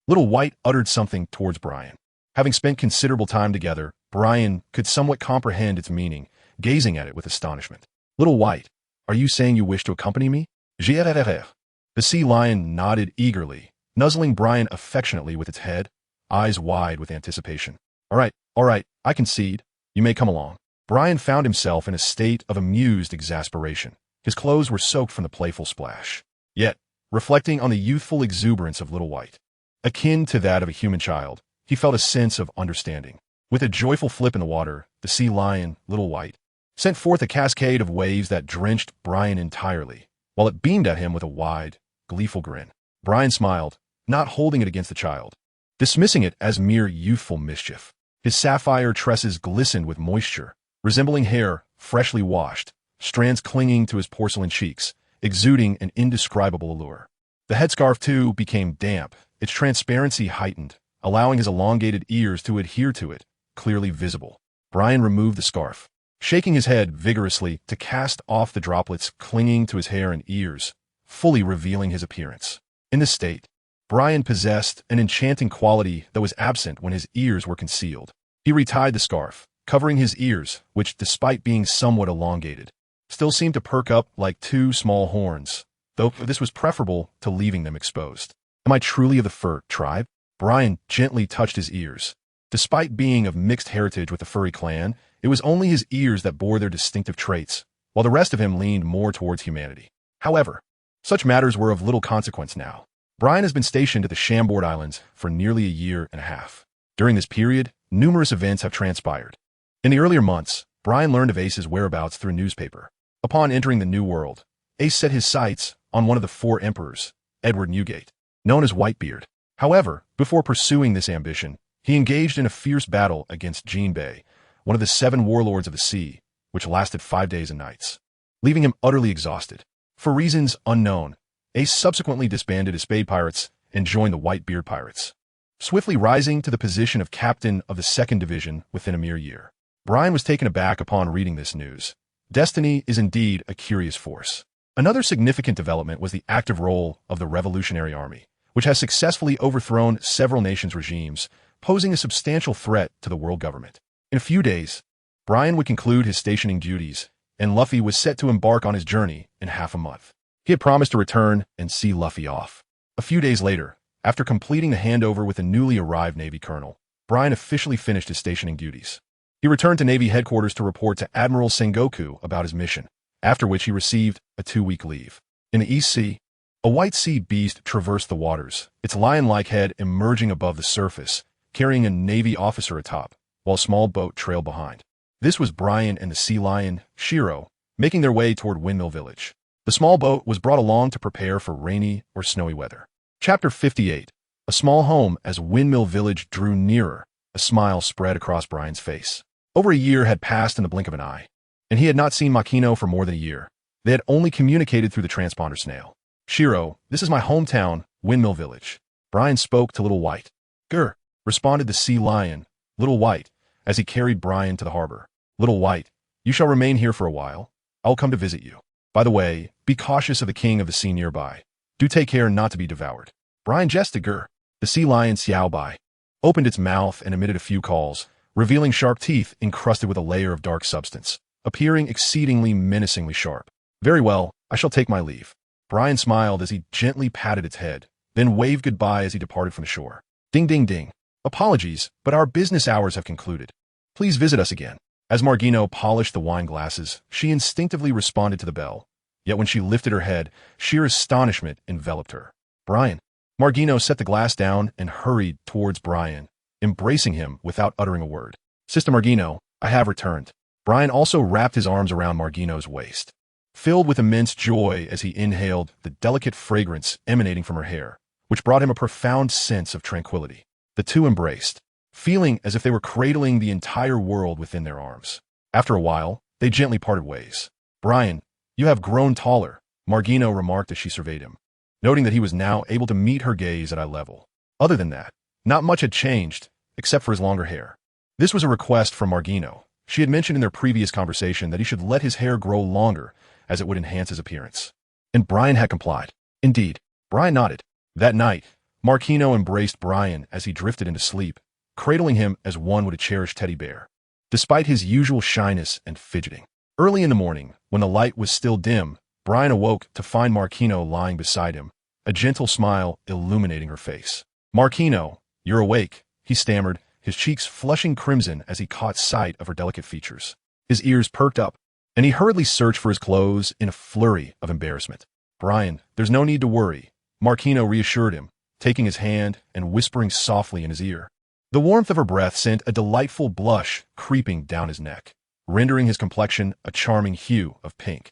Little White uttered something towards Brian. Having spent considerable time together, Brian could somewhat comprehend its meaning, gazing at it with astonishment. Little White, are you saying you wish to accompany me? The sea lion nodded eagerly, nuzzling Brian affectionately with its head, eyes wide with anticipation. All right, I concede. You may come along. Brian found himself in a state of amused exasperation. His clothes were soaked from the playful splash. Yet, reflecting on the youthful exuberance of Little White, akin to that of a human child, he felt a sense of understanding. With a joyful flip in the water, the sea lion, Little White, sent forth a cascade of waves that drenched Brian entirely, while it beamed at him with a wide, gleeful grin. Brian smiled, not holding it against the child, dismissing it as mere youthful mischief. His sapphire tresses glistened with moisture, resembling hair freshly washed, strands clinging to his porcelain cheeks, exuding an indescribable allure. The headscarf, too, became damp, its transparency heightened, allowing his elongated ears to adhere to it, clearly visible. Brian removed the scarf, shaking his head vigorously to cast off the droplets clinging to his hair and ears, fully revealing his appearance. In this state, Brian possessed an enchanting quality that was absent when his ears were concealed. He retied the scarf, covering his ears, which, despite being somewhat elongated, still seemed to perk up like two small horns, though this was preferable to leaving them exposed. Am I truly of the fur tribe? Brian gently touched his ears. Despite being of mixed heritage with the furry clan, it was only his ears that bore their distinctive traits, while the rest of him leaned more towards humanity. However, such matters were of little consequence now. Brian has been stationed at the Chambord Islands for nearly a year and a half. During this period, numerous events have transpired. In the earlier months, Brian learned of Ace's whereabouts through a newspaper. Upon entering the New World, Ace set his sights on one of the four emperors, Edward Newgate, known as Whitebeard. However, before pursuing this ambition, he engaged in a fierce battle against Jinbei, one of the 7 warlords of the sea, which lasted 5 days and nights, leaving him utterly exhausted. For reasons unknown, Ace subsequently disbanded his Spade Pirates and joined the Whitebeard Pirates, swiftly rising to the position of captain of the 2nd Division within a mere year. Brian was taken aback upon reading this news. Destiny is indeed a curious force. Another significant development was the active role of the Revolutionary Army, which has successfully overthrown several nations' regimes, posing a substantial threat to the world government. In a few days, Brian would conclude his stationing duties, and Luffy was set to embark on his journey in half a month. He had promised to return and see Luffy off. A few days later, after completing the handover with a newly arrived Navy colonel, Brian officially finished his stationing duties. He returned to Navy headquarters to report to Admiral Sengoku about his mission, after which he received a 2-week leave. In the East Sea, a white sea beast traversed the waters, its lion-like head emerging above the surface, carrying a Navy officer atop, while a small boat trailed behind. This was Brian and the sea lion, Shiro, making their way toward Windmill Village. The small boat was brought along to prepare for rainy or snowy weather. Chapter 58. A small home as Windmill Village drew nearer. A smile spread across Brian's face. Over a year had passed in the blink of an eye, and he had not seen Makino for more than a year. They had only communicated through the transponder snail. Shiro, this is my hometown, Windmill Village. Brian spoke to Little White. Grr, responded the sea lion, Little White, as he carried Brian to the harbor. Little White, you shall remain here for a while. I will come to visit you. By the way, be cautious of the king of the sea nearby. Do take care not to be devoured. Brian jested. Grr. The sea lion Xiao Bai opened its mouth and emitted a few calls, revealing sharp teeth encrusted with a layer of dark substance, appearing exceedingly menacingly sharp. Very well, I shall take my leave. Brian smiled as he gently patted its head, then waved goodbye as he departed from the shore. Ding ding ding. Apologies, but our business hours have concluded. Please visit us again. As Margino polished the wine glasses, she instinctively responded to the bell. Yet when she lifted her head, sheer astonishment enveloped her. Brian. Margino set the glass down and hurried towards Brian, embracing him without uttering a word. Sister Margino, I have returned. Brian also wrapped his arms around Margino's waist, filled with immense joy as he inhaled the delicate fragrance emanating from her hair, which brought him a profound sense of tranquility. The two embraced, feeling as if they were cradling the entire world within their arms. After a while, they gently parted ways. Brian, you have grown taller, Margino remarked as she surveyed him, noting that he was now able to meet her gaze at eye level. Other than that, not much had changed, except for his longer hair. This was a request from Margino. She had mentioned in their previous conversation that he should let his hair grow longer, as it would enhance his appearance. And Brian had complied. Indeed, Brian nodded. That night, Margino embraced Brian as he drifted into sleep, cradling him as one would a cherished teddy bear. Despite his usual shyness and fidgeting. Early in the morning, when the light was still dim, Brian awoke to find Margino lying beside him, a gentle smile illuminating her face. Margino, you're awake, he stammered, his cheeks flushing crimson as he caught sight of her delicate features. His ears perked up, and he hurriedly searched for his clothes in a flurry of embarrassment. Brian, there's no need to worry, Margino reassured him, taking his hand and whispering softly in his ear. The warmth of her breath sent a delightful blush creeping down his neck, rendering his complexion a charming hue of pink.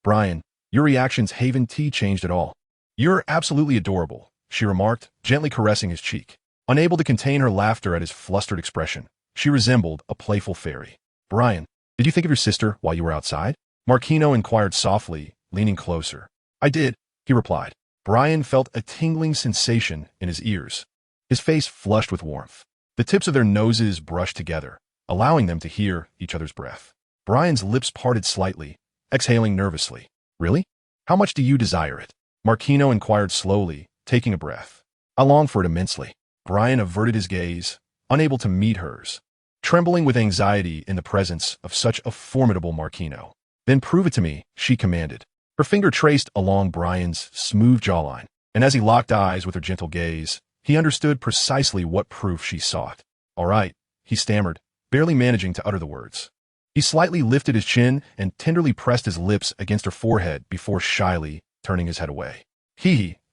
Brian, your reactions haven't changed at all. You're absolutely adorable, she remarked, gently caressing his cheek. Unable to contain her laughter at his flustered expression, she resembled a playful fairy. Brian, did you think of your sister while you were outside? Margino inquired softly, leaning closer. I did, he replied. Brian felt a tingling sensation in his ears. His face flushed with warmth. The tips of their noses brushed together, allowing them to hear each other's breath. Brian's lips parted slightly, exhaling nervously. Really? How much do you desire it? Margino inquired slowly, taking a breath. I long for it immensely. Brian averted his gaze, unable to meet hers, trembling with anxiety in the presence of such a formidable Margino. Then prove it to me, she commanded. Her finger traced along Brian's smooth jawline, and as he locked eyes with her gentle gaze, he understood precisely what proof she sought. All right, he stammered, barely managing to utter the words. He slightly lifted his chin and tenderly pressed his lips against her forehead before shyly turning his head away.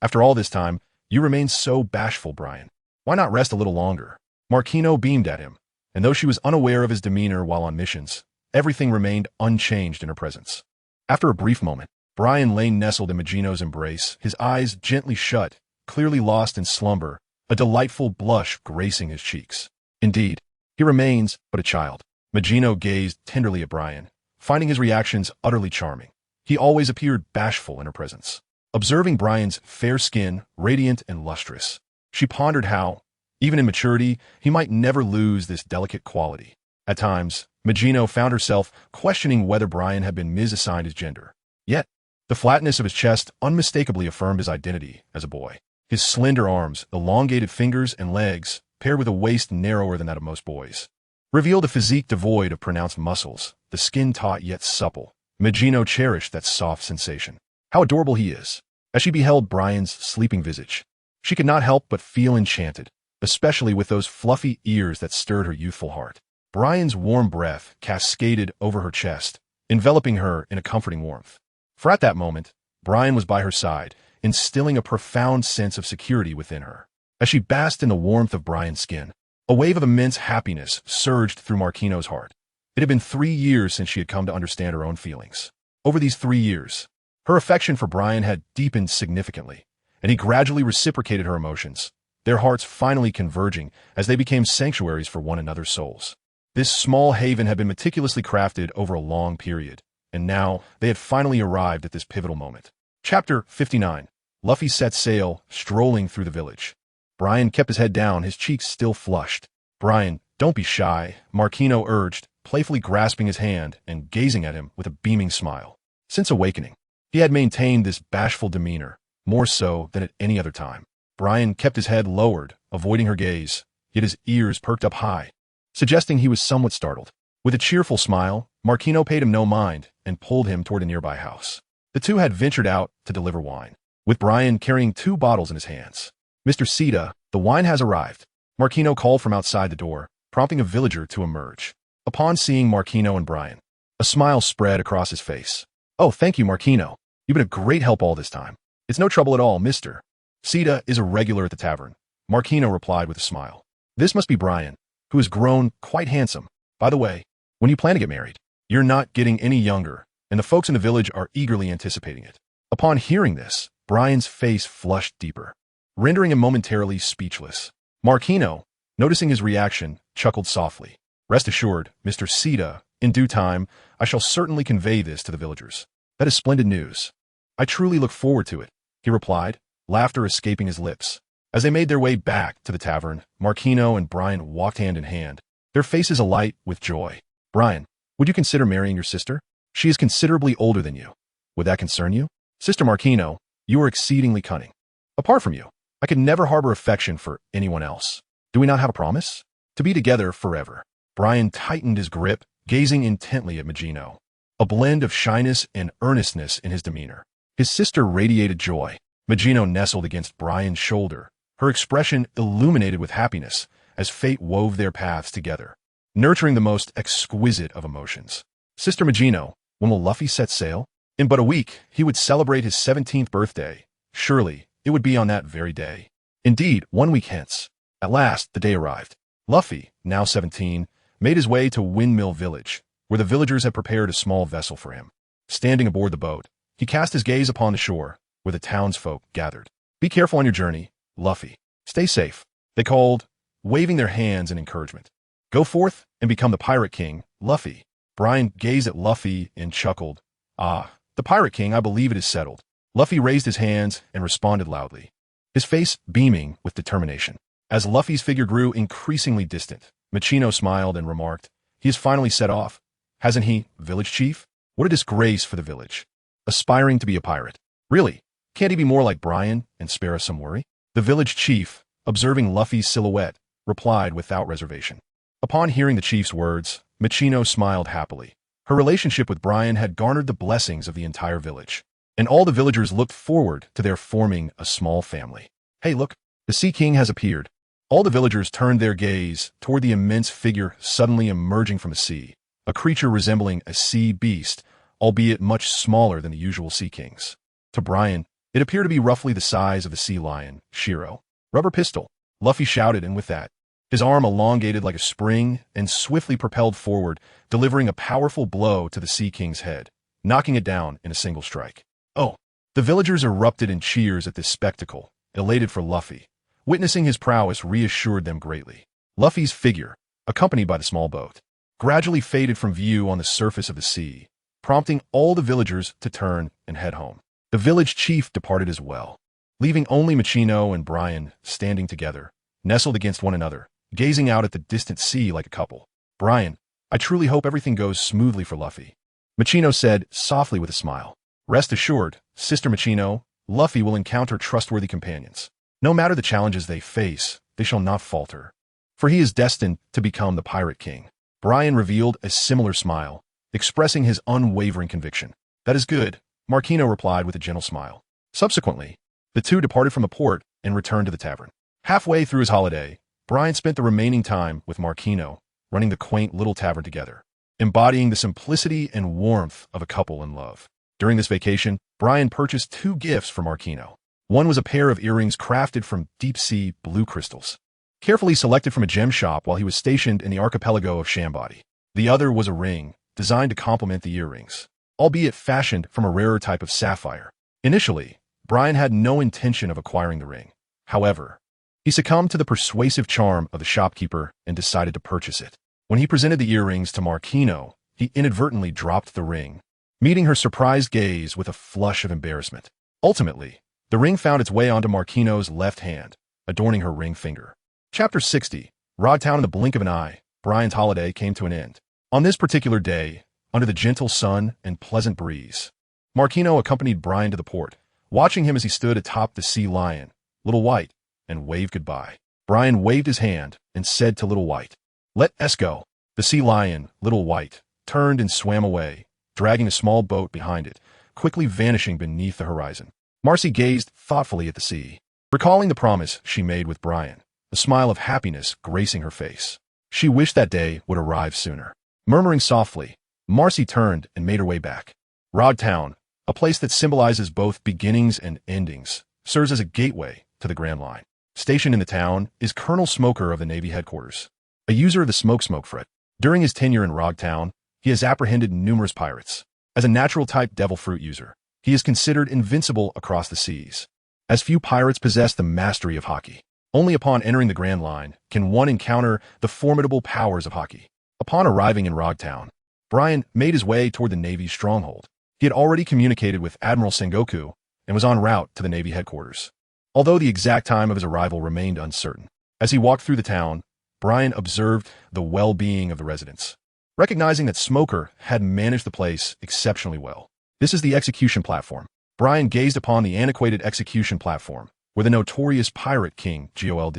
After all this time, you remain so bashful, Brian. Why not rest a little longer? Margino beamed at him, and though she was unaware of his demeanor while on missions, everything remained unchanged in her presence. After a brief moment, Brian lay nestled in Margino's embrace, his eyes gently shut, clearly lost in slumber, a delightful blush gracing his cheeks. Indeed, he remains but a child. Margino gazed tenderly at Brian, finding his reactions utterly charming. He always appeared bashful in her presence. Observing Brian's fair skin, radiant and lustrous, she pondered how, even in maturity, he might never lose this delicate quality. At times, Margino found herself questioning whether Brian had been misassigned his gender. Yet, the flatness of his chest unmistakably affirmed his identity as a boy. His slender arms, elongated fingers and legs, paired with a waist narrower than that of most boys, revealed a physique devoid of pronounced muscles, the skin taut yet supple. Margino cherished that soft sensation. How adorable he is! As she beheld Brian's sleeping visage, she could not help but feel enchanted, especially with those fluffy ears that stirred her youthful heart. Brian's warm breath cascaded over her chest, enveloping her in a comforting warmth. For at that moment, Brian was by her side, instilling a profound sense of security within her. As she basked in the warmth of Brian's skin, A wave of immense happiness surged through Marquino's heart. It had been 3 years since she had come to understand her own feelings. Over these 3 years, her affection for Brian had deepened significantly, and he gradually reciprocated her emotions, their hearts finally converging as they became sanctuaries for one another's souls. This small haven had been meticulously crafted over a long period, and now they had finally arrived at this pivotal moment. Chapter 59. Luffy set sail, strolling through the village. Brian kept his head down, his cheeks still flushed. "Brian, don't be shy," Marquino urged, playfully grasping his hand and gazing at him with a beaming smile. Since awakening, he had maintained this bashful demeanor, more so than at any other time. Brian kept his head lowered, avoiding her gaze, yet his ears perked up high, suggesting he was somewhat startled. With a cheerful smile, Marquino paid him no mind and pulled him toward a nearby house. The two had ventured out to deliver wine, with Brian carrying 2 bottles in his hands. "Mr. Sita, the wine has arrived," Marquino called from outside the door, prompting a villager to emerge. Upon seeing Marquino and Brian, a smile spread across his face. "Oh, thank you, Marquino. You've been a great help all this time." "It's no trouble at all, Mr. Sita is a regular at the tavern," Marquino replied with a smile. "This must be Brian, who has grown quite handsome. By the way, when you plan to get married? You're not getting any younger, and the folks in the village are eagerly anticipating it." Upon hearing this, Brian's face flushed deeper, rendering him momentarily speechless. Marquino, noticing his reaction, chuckled softly. "Rest assured, Mr. Sita, in due time, I shall certainly convey this to the villagers. That is splendid news. I truly look forward to it," he replied, laughter escaping his lips. As they made their way back to the tavern, Marquino and Brian walked hand in hand, their faces alight with joy. "Brian, would you consider marrying your sister? She is considerably older than you. Would that concern you?" "Sister Marquino, you are exceedingly cunning. Apart from you, I could never harbor affection for anyone else. Do we not have a promise? To be together forever." Brian tightened his grip, gazing intently at Marquino, a blend of shyness and earnestness in his demeanor. His sister radiated joy. Marquino nestled against Brian's shoulder, her expression illuminated with happiness as fate wove their paths together, nurturing the most exquisite of emotions. "Sister Marquino, when will Luffy set sail?" "In but a week, he would celebrate his 17th birthday. Surely, it would be on that very day." "Indeed, 1 week hence." At last, the day arrived. Luffy, now 17, made his way to Windmill Village, where the villagers had prepared a small vessel for him. Standing aboard the boat, he cast his gaze upon the shore, where the townsfolk gathered. "Be careful on your journey, Luffy. Stay safe," they called, waving their hands in encouragement. "Go forth and become the Pirate King, Luffy." Brian gazed at Luffy and chuckled. "Ah, the Pirate King, I believe it is settled." Luffy raised his hands and responded loudly, his face beaming with determination. As Luffy's figure grew increasingly distant, Marquino smiled and remarked, "He has finally set off, hasn't he, village chief? What a disgrace for the village. Aspiring to be a pirate. Really, can't he be more like Brian and spare us some worry?" The village chief, observing Luffy's silhouette, replied without reservation. Upon hearing the chief's words, Marquino smiled happily. Her relationship with Brian had garnered the blessings of the entire village, and all the villagers looked forward to their forming a small family. "Hey, look, the Sea King has appeared." All the villagers turned their gaze toward the immense figure suddenly emerging from the sea, a creature resembling a sea beast, albeit much smaller than the usual Sea Kings. To Brian, it appeared to be roughly the size of a sea lion, Shiro. "Rubber pistol," Luffy shouted, and with that, his arm elongated like a spring and swiftly propelled forward, delivering a powerful blow to the Sea King's head, knocking it down in a single strike. "Oh!" The villagers erupted in cheers at this spectacle, elated for Luffy. Witnessing his prowess reassured them greatly. Luffy's figure, accompanied by the small boat, gradually faded from view on the surface of the sea, prompting all the villagers to turn and head home. The village chief departed as well, leaving only Marquino and Brian standing together, nestled against one another, gazing out at the distant sea like a couple. "Brian, I truly hope everything goes smoothly for Luffy," Marquino said softly with a smile. "Rest assured, Sister Marquino, Luffy will encounter trustworthy companions. No matter the challenges they face, they shall not falter, for he is destined to become the Pirate King." Brian revealed a similar smile, expressing his unwavering conviction. "That is good," Marquino replied with a gentle smile. Subsequently, the two departed from the port and returned to the tavern. Halfway through his holiday, Brian spent the remaining time with Marquino, running the quaint little tavern together, embodying the simplicity and warmth of a couple in love. During this vacation, Brian purchased 2 gifts for Marquino. One was a pair of earrings crafted from deep-sea blue crystals. carefully selected from a gem shop while he was stationed in the archipelago of Shambody. The other was a ring, designed to complement the earrings, albeit fashioned from a rarer type of sapphire. Initially, Brian had no intention of acquiring the ring. However, he succumbed to the persuasive charm of the shopkeeper and decided to purchase it. When he presented the earrings to Marquino, he inadvertently dropped the ring, meeting her surprised gaze with a flush of embarrassment. Ultimately, the ring found its way onto Marquino's left hand, adorning her ring finger. Chapter 60. Rogtown. In the blink of an eye, Brian's holiday came to an end. On this particular day, under the gentle sun and pleasant breeze, Marquino accompanied Brian to the port, watching him as he stood atop the Sea Lion, Little White, and waved goodbye. Brian waved his hand and said to Little White, "Let us go." The Sea Lion, Little White, turned and swam away, dragging a small boat behind it, quickly vanishing beneath the horizon. Marcy gazed thoughtfully at the sea, recalling the promise she made with Brian, a smile of happiness gracing her face. She wished that day would arrive sooner. Murmuring softly, Marcy turned and made her way back. Rogtown, a place that symbolizes both beginnings and endings, serves as a gateway to the Grand Line. Stationed in the town is Colonel Smoker of the Navy headquarters, a user of the smoke fret. During his tenure in Rogtown, he has apprehended numerous pirates. As a natural-type devil fruit user, he is considered invincible across the seas, as few pirates possess the mastery of Haki. Only upon entering the Grand Line can one encounter the formidable powers of Haki. Upon arriving in Rogtown, Brian made his way toward the Navy's stronghold. He had already communicated with Admiral Sengoku and was en route to the Navy headquarters, although the exact time of his arrival remained uncertain. As he walked through the town, Brian observed the well-being of the residents, recognizing that Smoker had managed the place exceptionally well. This is the execution platform. Brian gazed upon the antiquated execution platform, where the notorious pirate king, Gold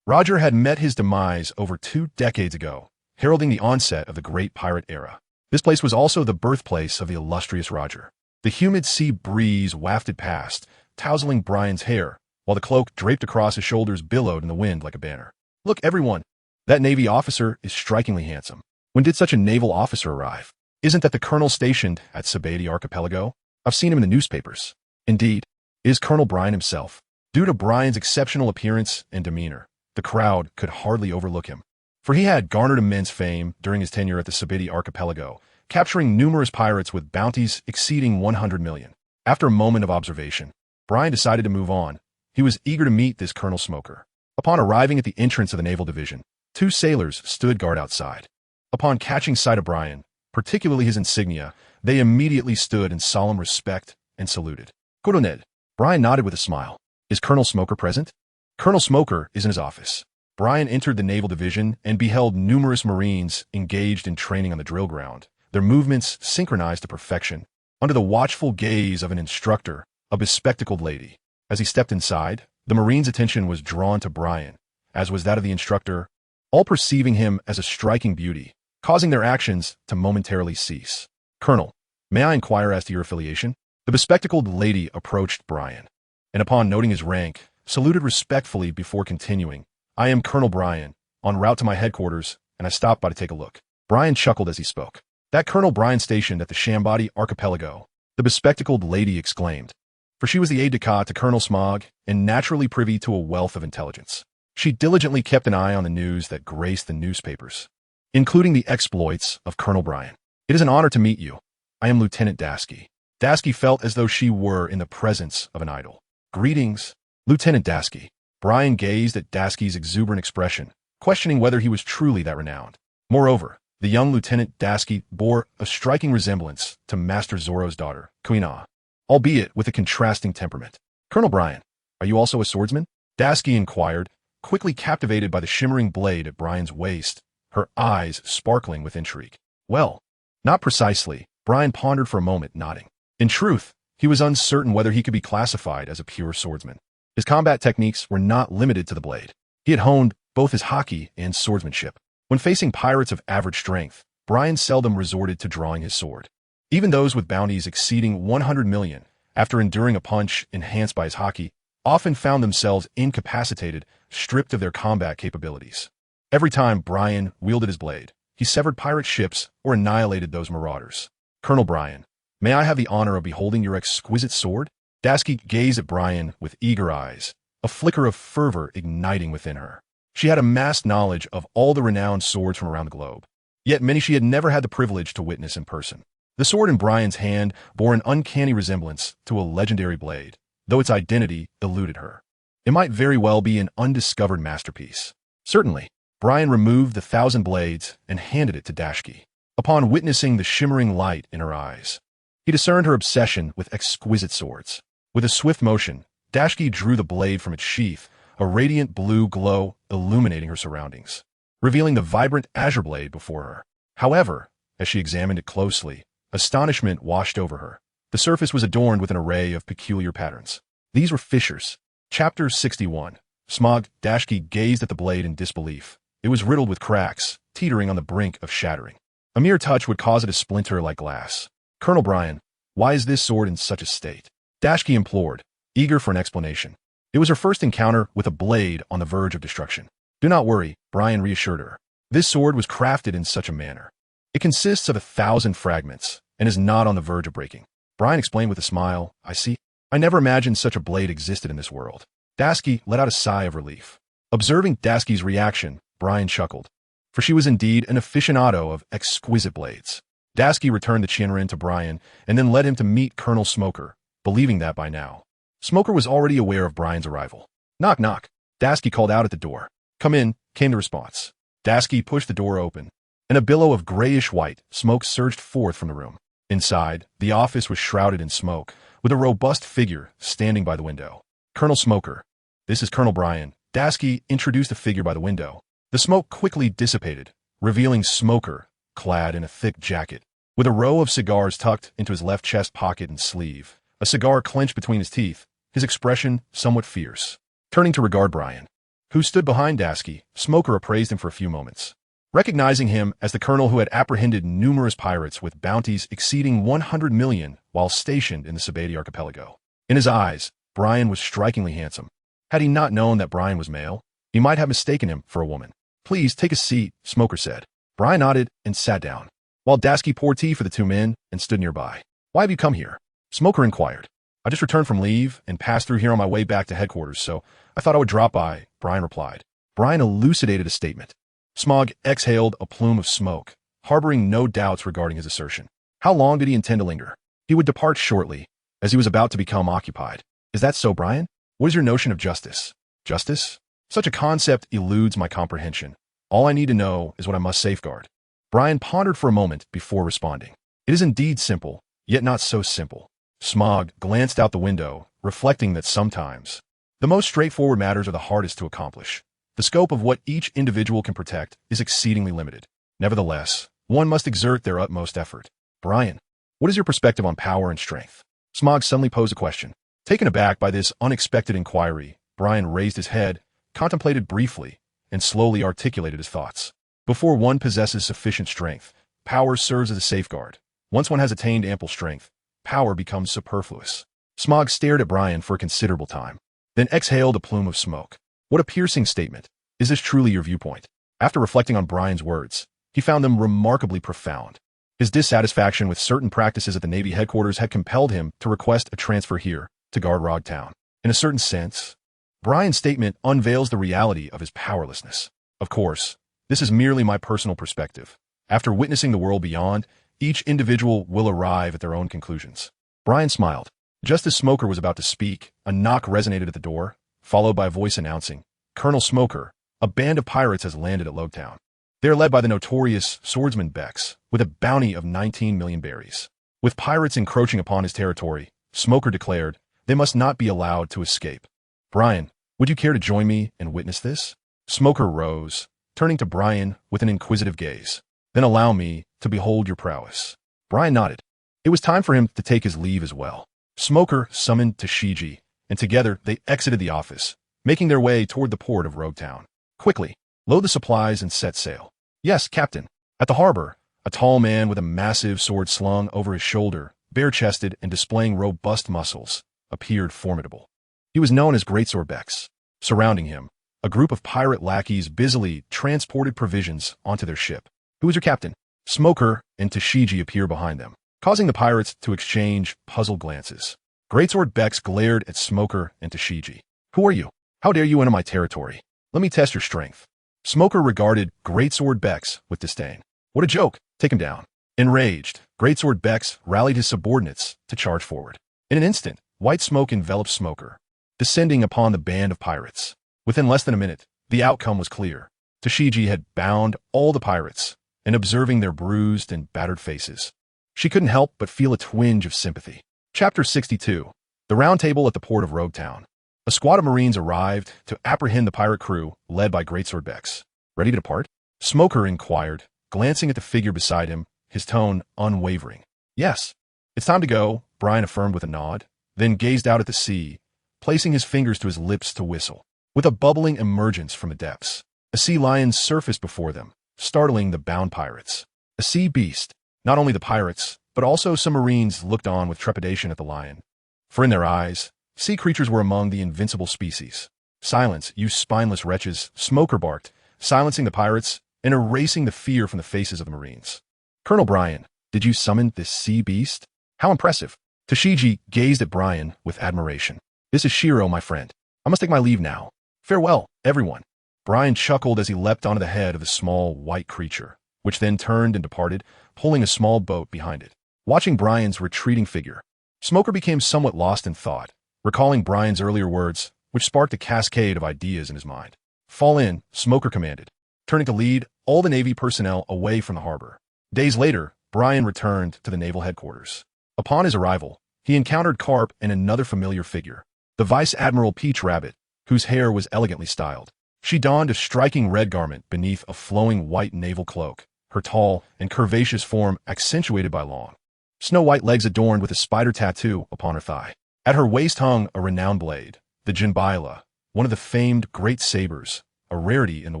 Roger, had met his demise over 2 decades ago, heralding the onset of the great pirate era. This place was also the birthplace of the illustrious Roger. The humid sea breeze wafted past, tousling Brian's hair, while the cloak draped across his shoulders billowed in the wind like a banner. "Look, everyone! That Navy officer is strikingly handsome. When did such a naval officer arrive? Isn't that the colonel stationed at Sabady Archipelago? I've seen him in the newspapers." Indeed, it is Colonel Brian himself. Due to Brian's exceptional appearance and demeanor, the crowd could hardly overlook him, for he had garnered immense fame during his tenure at the Sabady Archipelago, capturing numerous pirates with bounties exceeding 100 million. After a moment of observation, Brian decided to move on. He was eager to meet this Colonel Smoker. Upon arriving at the entrance of the Naval Division, 2 sailors stood guard outside. Upon catching sight of Brian, particularly his insignia, they immediately stood in solemn respect and saluted. "Colonel." Brian nodded with a smile. "Is Colonel Smoker present?" "Colonel Smoker is in his office." Brian entered the Naval Division and beheld numerous Marines engaged in training on the drill ground, their movements synchronized to perfection, under the watchful gaze of an instructor, a bespectacled lady. As he stepped inside, the Marines' attention was drawn to Brian, as was that of the instructor, all perceiving him as a striking beauty, causing their actions to momentarily cease. "Colonel, may I inquire as to your affiliation?" The bespectacled lady approached Brian, and upon noting his rank, saluted respectfully before continuing. "I am Colonel Brian, en route to my headquarters, and I stopped by to take a look." Brian chuckled as he spoke. "That Colonel Brian stationed at the Shambody Archipelago," the bespectacled lady exclaimed, for she was the aide-de-camp to Colonel Smog and naturally privy to a wealth of intelligence. She diligently kept an eye on the news that graced the newspapers, including the exploits of Colonel Brian. "It is an honor to meet you. I am Lieutenant Dasky." Dasky felt as though she were in the presence of an idol. "Greetings, Lieutenant Dasky." Brian gazed at Dasky's exuberant expression, questioning whether he was truly that renowned. Moreover, the young Lieutenant Dasky bore a striking resemblance to Master Zoro's daughter, Queen Ah, albeit with a contrasting temperament. "Colonel Brian, are you also a swordsman?" Dasky inquired, quickly captivated by the shimmering blade at Brian's waist, her eyes sparkling with intrigue. "Well, not precisely." Brian pondered for a moment, nodding. In truth, he was uncertain whether he could be classified as a pure swordsman. His combat techniques were not limited to the blade. He had honed both his haki and swordsmanship. When facing pirates of average strength, Brian seldom resorted to drawing his sword. Even those with bounties exceeding 100 million, after enduring a punch enhanced by his haki, often found themselves incapacitated, stripped of their combat capabilities. Every time Brian wielded his blade, he severed pirate ships or annihilated those marauders. "Colonel Brian, may I have the honor of beholding your exquisite sword?" Dasky gazed at Brian with eager eyes, a flicker of fervor igniting within her. She had amassed knowledge of all the renowned swords from around the globe, yet many she had never had the privilege to witness in person. The sword in Brian's hand bore an uncanny resemblance to a legendary blade, though its identity eluded her. It might very well be an undiscovered masterpiece. Certainly, Brian removed the 1,000 blades and handed it to Dashki. Upon witnessing the shimmering light in her eyes, he discerned her obsession with exquisite swords. With a swift motion, Dashki drew the blade from its sheath, a radiant blue glow illuminating her surroundings, revealing the vibrant azure blade before her. However, as she examined it closely, astonishment washed over her. The surface was adorned with an array of peculiar patterns. These were fissures. Chapter 61. Smog. Dashki gazed at the blade in disbelief. It was riddled with cracks, teetering on the brink of shattering. A mere touch would cause it to splinter like glass. Colonel Brian, why is this sword in such a state? Dashki implored, eager for an explanation. It was her first encounter with a blade on the verge of destruction. Do not worry, Brian reassured her. This sword was crafted in such a manner. It consists of 1,000 fragments and is not on the verge of breaking. Brian explained with a smile, I see. I never imagined such a blade existed in this world. Dashki let out a sigh of relief. Observing Dashki's reaction, Brian chuckled, for she was indeed an aficionado of exquisite blades. Dashki returned the chinrin to Brian and then led him to meet Colonel Smoker, believing that by now Smoker was already aware of Brian's arrival. Knock, knock. Dashki called out at the door. Come in, came the response. Dashki pushed the door open, and a billow of grayish-white smoke surged forth from the room. Inside, the office was shrouded in smoke, with a robust figure standing by the window. Colonel Smoker. This is Colonel Brian. Dashki introduced the figure by the window. The smoke quickly dissipated, revealing Smoker, clad in a thick jacket, with a row of cigars tucked into his left chest pocket and sleeve, a cigar clenched between his teeth, his expression somewhat fierce. Turning to regard Brian, who stood behind Dashki, Smoker appraised him for a few moments. Recognizing him as the colonel who had apprehended numerous pirates with bounties exceeding 100 million while stationed in the Sabati archipelago. In his eyes, Brian was strikingly handsome. Had he not known that Brian was male, he might have mistaken him for a woman. Please take a seat, Smoker said. Brian nodded and sat down, while Dashki poured tea for the two men and stood nearby. Why have you come here? Smoker inquired. I just returned from leave and passed through here on my way back to headquarters, so I thought I would drop by, Brian replied. Brian elucidated a statement. Smog exhaled a plume of smoke, harboring no doubts regarding his assertion. How long did he intend to linger? He would depart shortly, as he was about to become occupied. Is that so, Brian? What is your notion of justice? Justice? Such a concept eludes my comprehension. All I need to know is what I must safeguard. Brian pondered for a moment before responding. It is indeed simple, yet not so simple. Smog glanced out the window, reflecting that sometimes the most straightforward matters are the hardest to accomplish. The scope of what each individual can protect is exceedingly limited. Nevertheless, one must exert their utmost effort. Brian, what is your perspective on power and strength? Smog suddenly posed a question. Taken aback by this unexpected inquiry, Brian raised his head, contemplated briefly, and slowly articulated his thoughts. Before one possesses sufficient strength, power serves as a safeguard. Once one has attained ample strength, power becomes superfluous. Smog stared at Brian for a considerable time, then exhaled a plume of smoke. What a piercing statement. Is this truly your viewpoint? After reflecting on Brian's words, he found them remarkably profound. His dissatisfaction with certain practices at the Navy headquarters had compelled him to request a transfer here, to guard Rog Town. In a certain sense, Brian's statement unveils the reality of his powerlessness. Of course, this is merely my personal perspective. After witnessing the world beyond, each individual will arrive at their own conclusions. Brian smiled. Just as Smoker was about to speak, a knock resonated at the door, followed by a voice announcing, Colonel Smoker, a band of pirates has landed at Logtown. They are led by the notorious swordsman Bex, with a bounty of 19 million berries. With pirates encroaching upon his territory, Smoker declared, they must not be allowed to escape. Brian, would you care to join me and witness this? Smoker rose, turning to Brian with an inquisitive gaze. Then allow me to behold your prowess. Brian nodded. It was time for him to take his leave as well. Smoker summoned Tashigi, and together they exited the office, making their way toward the port of Rogue Town. Quickly, load the supplies and set sail. Yes, Captain. At the harbor, a tall man with a massive sword slung over his shoulder, bare-chested and displaying robust muscles, appeared formidable. He was known as Greatsword Bex. Surrounding him, a group of pirate lackeys busily transported provisions onto their ship. Who is your captain? Smoker and Tashigi appear behind them, causing the pirates to exchange puzzled glances. Greatsword Bex glared at Smoker and Tashigi. Who are you? How dare you enter my territory? Let me test your strength. Smoker regarded Greatsword Bex with disdain. What a joke. Take him down. Enraged, Greatsword Bex rallied his subordinates to charge forward. In an instant, white smoke enveloped Smoker, descending upon the band of pirates. Within less than a minute, the outcome was clear. Tashigi had bound all the pirates, and observing their bruised and battered faces, she couldn't help but feel a twinge of sympathy. Chapter 62. The Round Table at the port of Rogue Town. A squad of Marines arrived to apprehend the pirate crew, led by Greatsword Bex. Ready to depart? Smoker inquired, glancing at the figure beside him, his tone unwavering. Yes. It's time to go, Brian affirmed with a nod, then gazed out at the sea, placing his fingers to his lips to whistle. With a bubbling emergence from the depths, a sea lion surfaced before them, startling the bound pirates. A sea beast. Not only the pirates, but also some Marines looked on with trepidation at the lion. For in their eyes, sea creatures were among the invincible species. Silence, you spineless wretches, Smoker barked, silencing the pirates and erasing the fear from the faces of the Marines. Colonel Brian, did you summon this sea beast? How impressive. Tashigi gazed at Brian with admiration. This is Shiro, my friend. I must take my leave now. Farewell, everyone. Brian chuckled as he leapt onto the head of the small, white creature, which then turned and departed, pulling a small boat behind it. Watching Brian's retreating figure, Smoker became somewhat lost in thought, recalling Brian's earlier words, which sparked a cascade of ideas in his mind. Fall in, Smoker commanded, turning to lead all the Navy personnel away from the harbor. Days later, Brian returned to the naval headquarters. Upon his arrival, he encountered Garp and another familiar figure, the Vice Admiral Peach Rabbit, whose hair was elegantly styled. She donned a striking red garment beneath a flowing white naval cloak, her tall and curvaceous form accentuated by long, snow-white legs adorned with a spider tattoo upon her thigh. At her waist hung a renowned blade, the Jinbaila, one of the famed great sabers, a rarity in the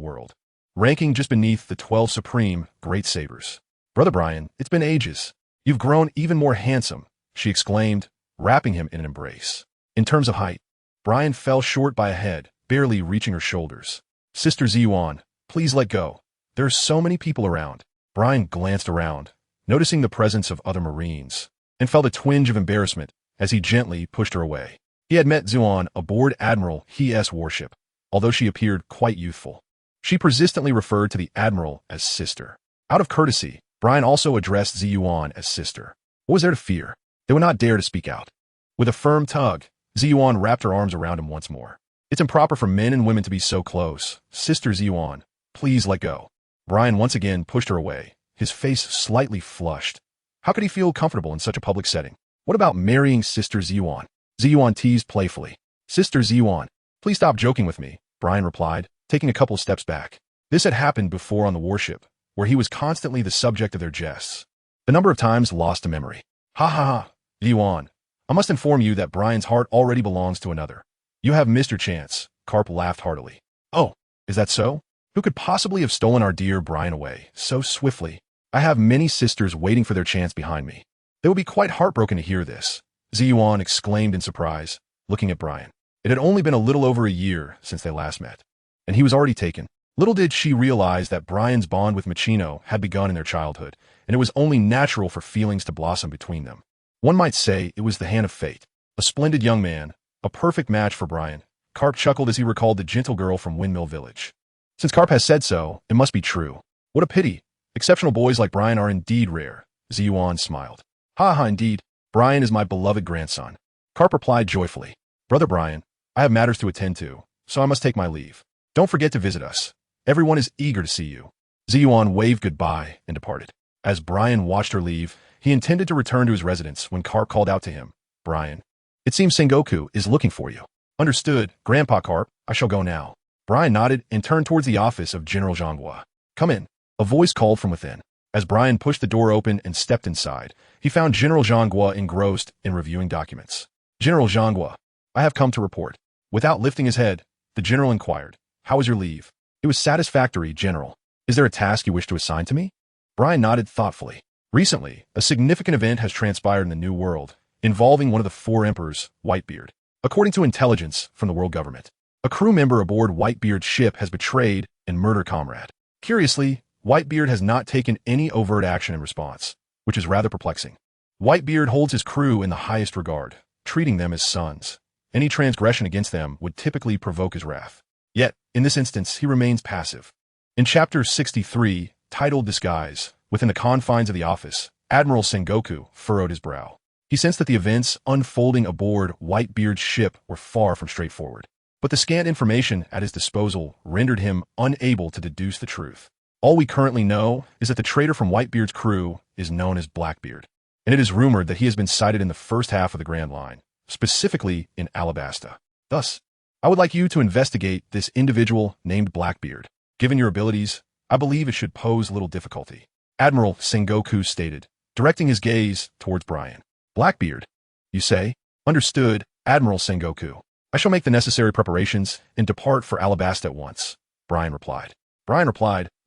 world, ranking just beneath the 12 supreme great sabers. Brother Brian, it's been ages. You've grown even more handsome, she exclaimed, wrapping him in an embrace. In terms of height, Brian fell short by a head, barely reaching her shoulders. Sister Ziyuan, please let go. There are so many people around. Brian glanced around, noticing the presence of other Marines, and felt a twinge of embarrassment as he gently pushed her away. He had met Ziyuan aboard admiral.He's warship, although she appeared quite youthful. She persistently referred to the admiral as sister. Out of courtesy, Brian also addressed Ziyuan as sister. What was there to fear? They would not dare to speak out. With a firm tug, Ziyuan wrapped her arms around him once more. It's improper for men and women to be so close. Sister Ziyuan, please let go. Brian once again pushed her away, his face slightly flushed. How could he feel comfortable in such a public setting? What about marrying Sister Ziyuan? Ziyuan teased playfully. Sister Ziyuan, please stop joking with me, Brian replied, taking a couple of steps back. This had happened before on the warship, where he was constantly the subject of their jests. The number of times lost to memory. Ha ha ha, Ziyuan. I must inform you that Brian's heart already belongs to another. You have missed your chance, Garp laughed heartily. Oh, is that so? Who could possibly have stolen our dear Brian away so swiftly? I have many sisters waiting for their chance behind me. They will be quite heartbroken to hear this, Ziyuan exclaimed in surprise, looking at Brian. It had only been a little over a year since they last met, and he was already taken. Little did she realize that Brian's bond with Machino had begun in their childhood, and it was only natural for feelings to blossom between them. One might say it was the hand of fate. A splendid young man, a perfect match for Brian. Garp chuckled as he recalled the gentle girl from Windmill Village. Since Garp has said so, it must be true. What a pity. Exceptional boys like Brian are indeed rare. Ziyuan smiled. Ha ha, indeed. Brian is my beloved grandson. Garp replied joyfully. Brother Brian, I have matters to attend to, so I must take my leave. Don't forget to visit us. Everyone is eager to see you. Ziyuan waved goodbye and departed. As Brian watched her leave, he intended to return to his residence when Garp called out to him. Brian, it seems Sengoku is looking for you. Understood, Grandpa Garp, I shall go now. Brian nodded and turned towards the office of General Zhanghua. Come in. A voice called from within. As Brian pushed the door open and stepped inside, he found General Zhanghua engrossed in reviewing documents. General Zhanghua, I have come to report. Without lifting his head, the general inquired, how was your leave? It was satisfactory, General. Is there a task you wish to assign to me? Brian nodded thoughtfully. Recently, a significant event has transpired in the New World, involving one of the 4 emperors, Whitebeard. According to intelligence from the world government, a crew member aboard Whitebeard's ship has betrayed and murdered a comrade. Curiously, Whitebeard has not taken any overt action in response, which is rather perplexing. Whitebeard holds his crew in the highest regard, treating them as sons. Any transgression against them would typically provoke his wrath. Yet, in this instance, he remains passive. In Chapter 63, titled Disguise, within the confines of the office, Admiral Sengoku furrowed his brow. He sensed that the events unfolding aboard Whitebeard's ship were far from straightforward. But the scant information at his disposal rendered him unable to deduce the truth. All we currently know is that the traitor from Whitebeard's crew is known as Blackbeard, and it is rumored that he has been sighted in the first half of the Grand Line, specifically in Alabasta. Thus, I would like you to investigate this individual named Blackbeard. Given your abilities, I believe it should pose little difficulty. Admiral Sengoku stated, directing his gaze towards Brian. Blackbeard, you say? Understood, Admiral Sengoku. I shall make the necessary preparations and depart for Alabasta at once, Brian replied.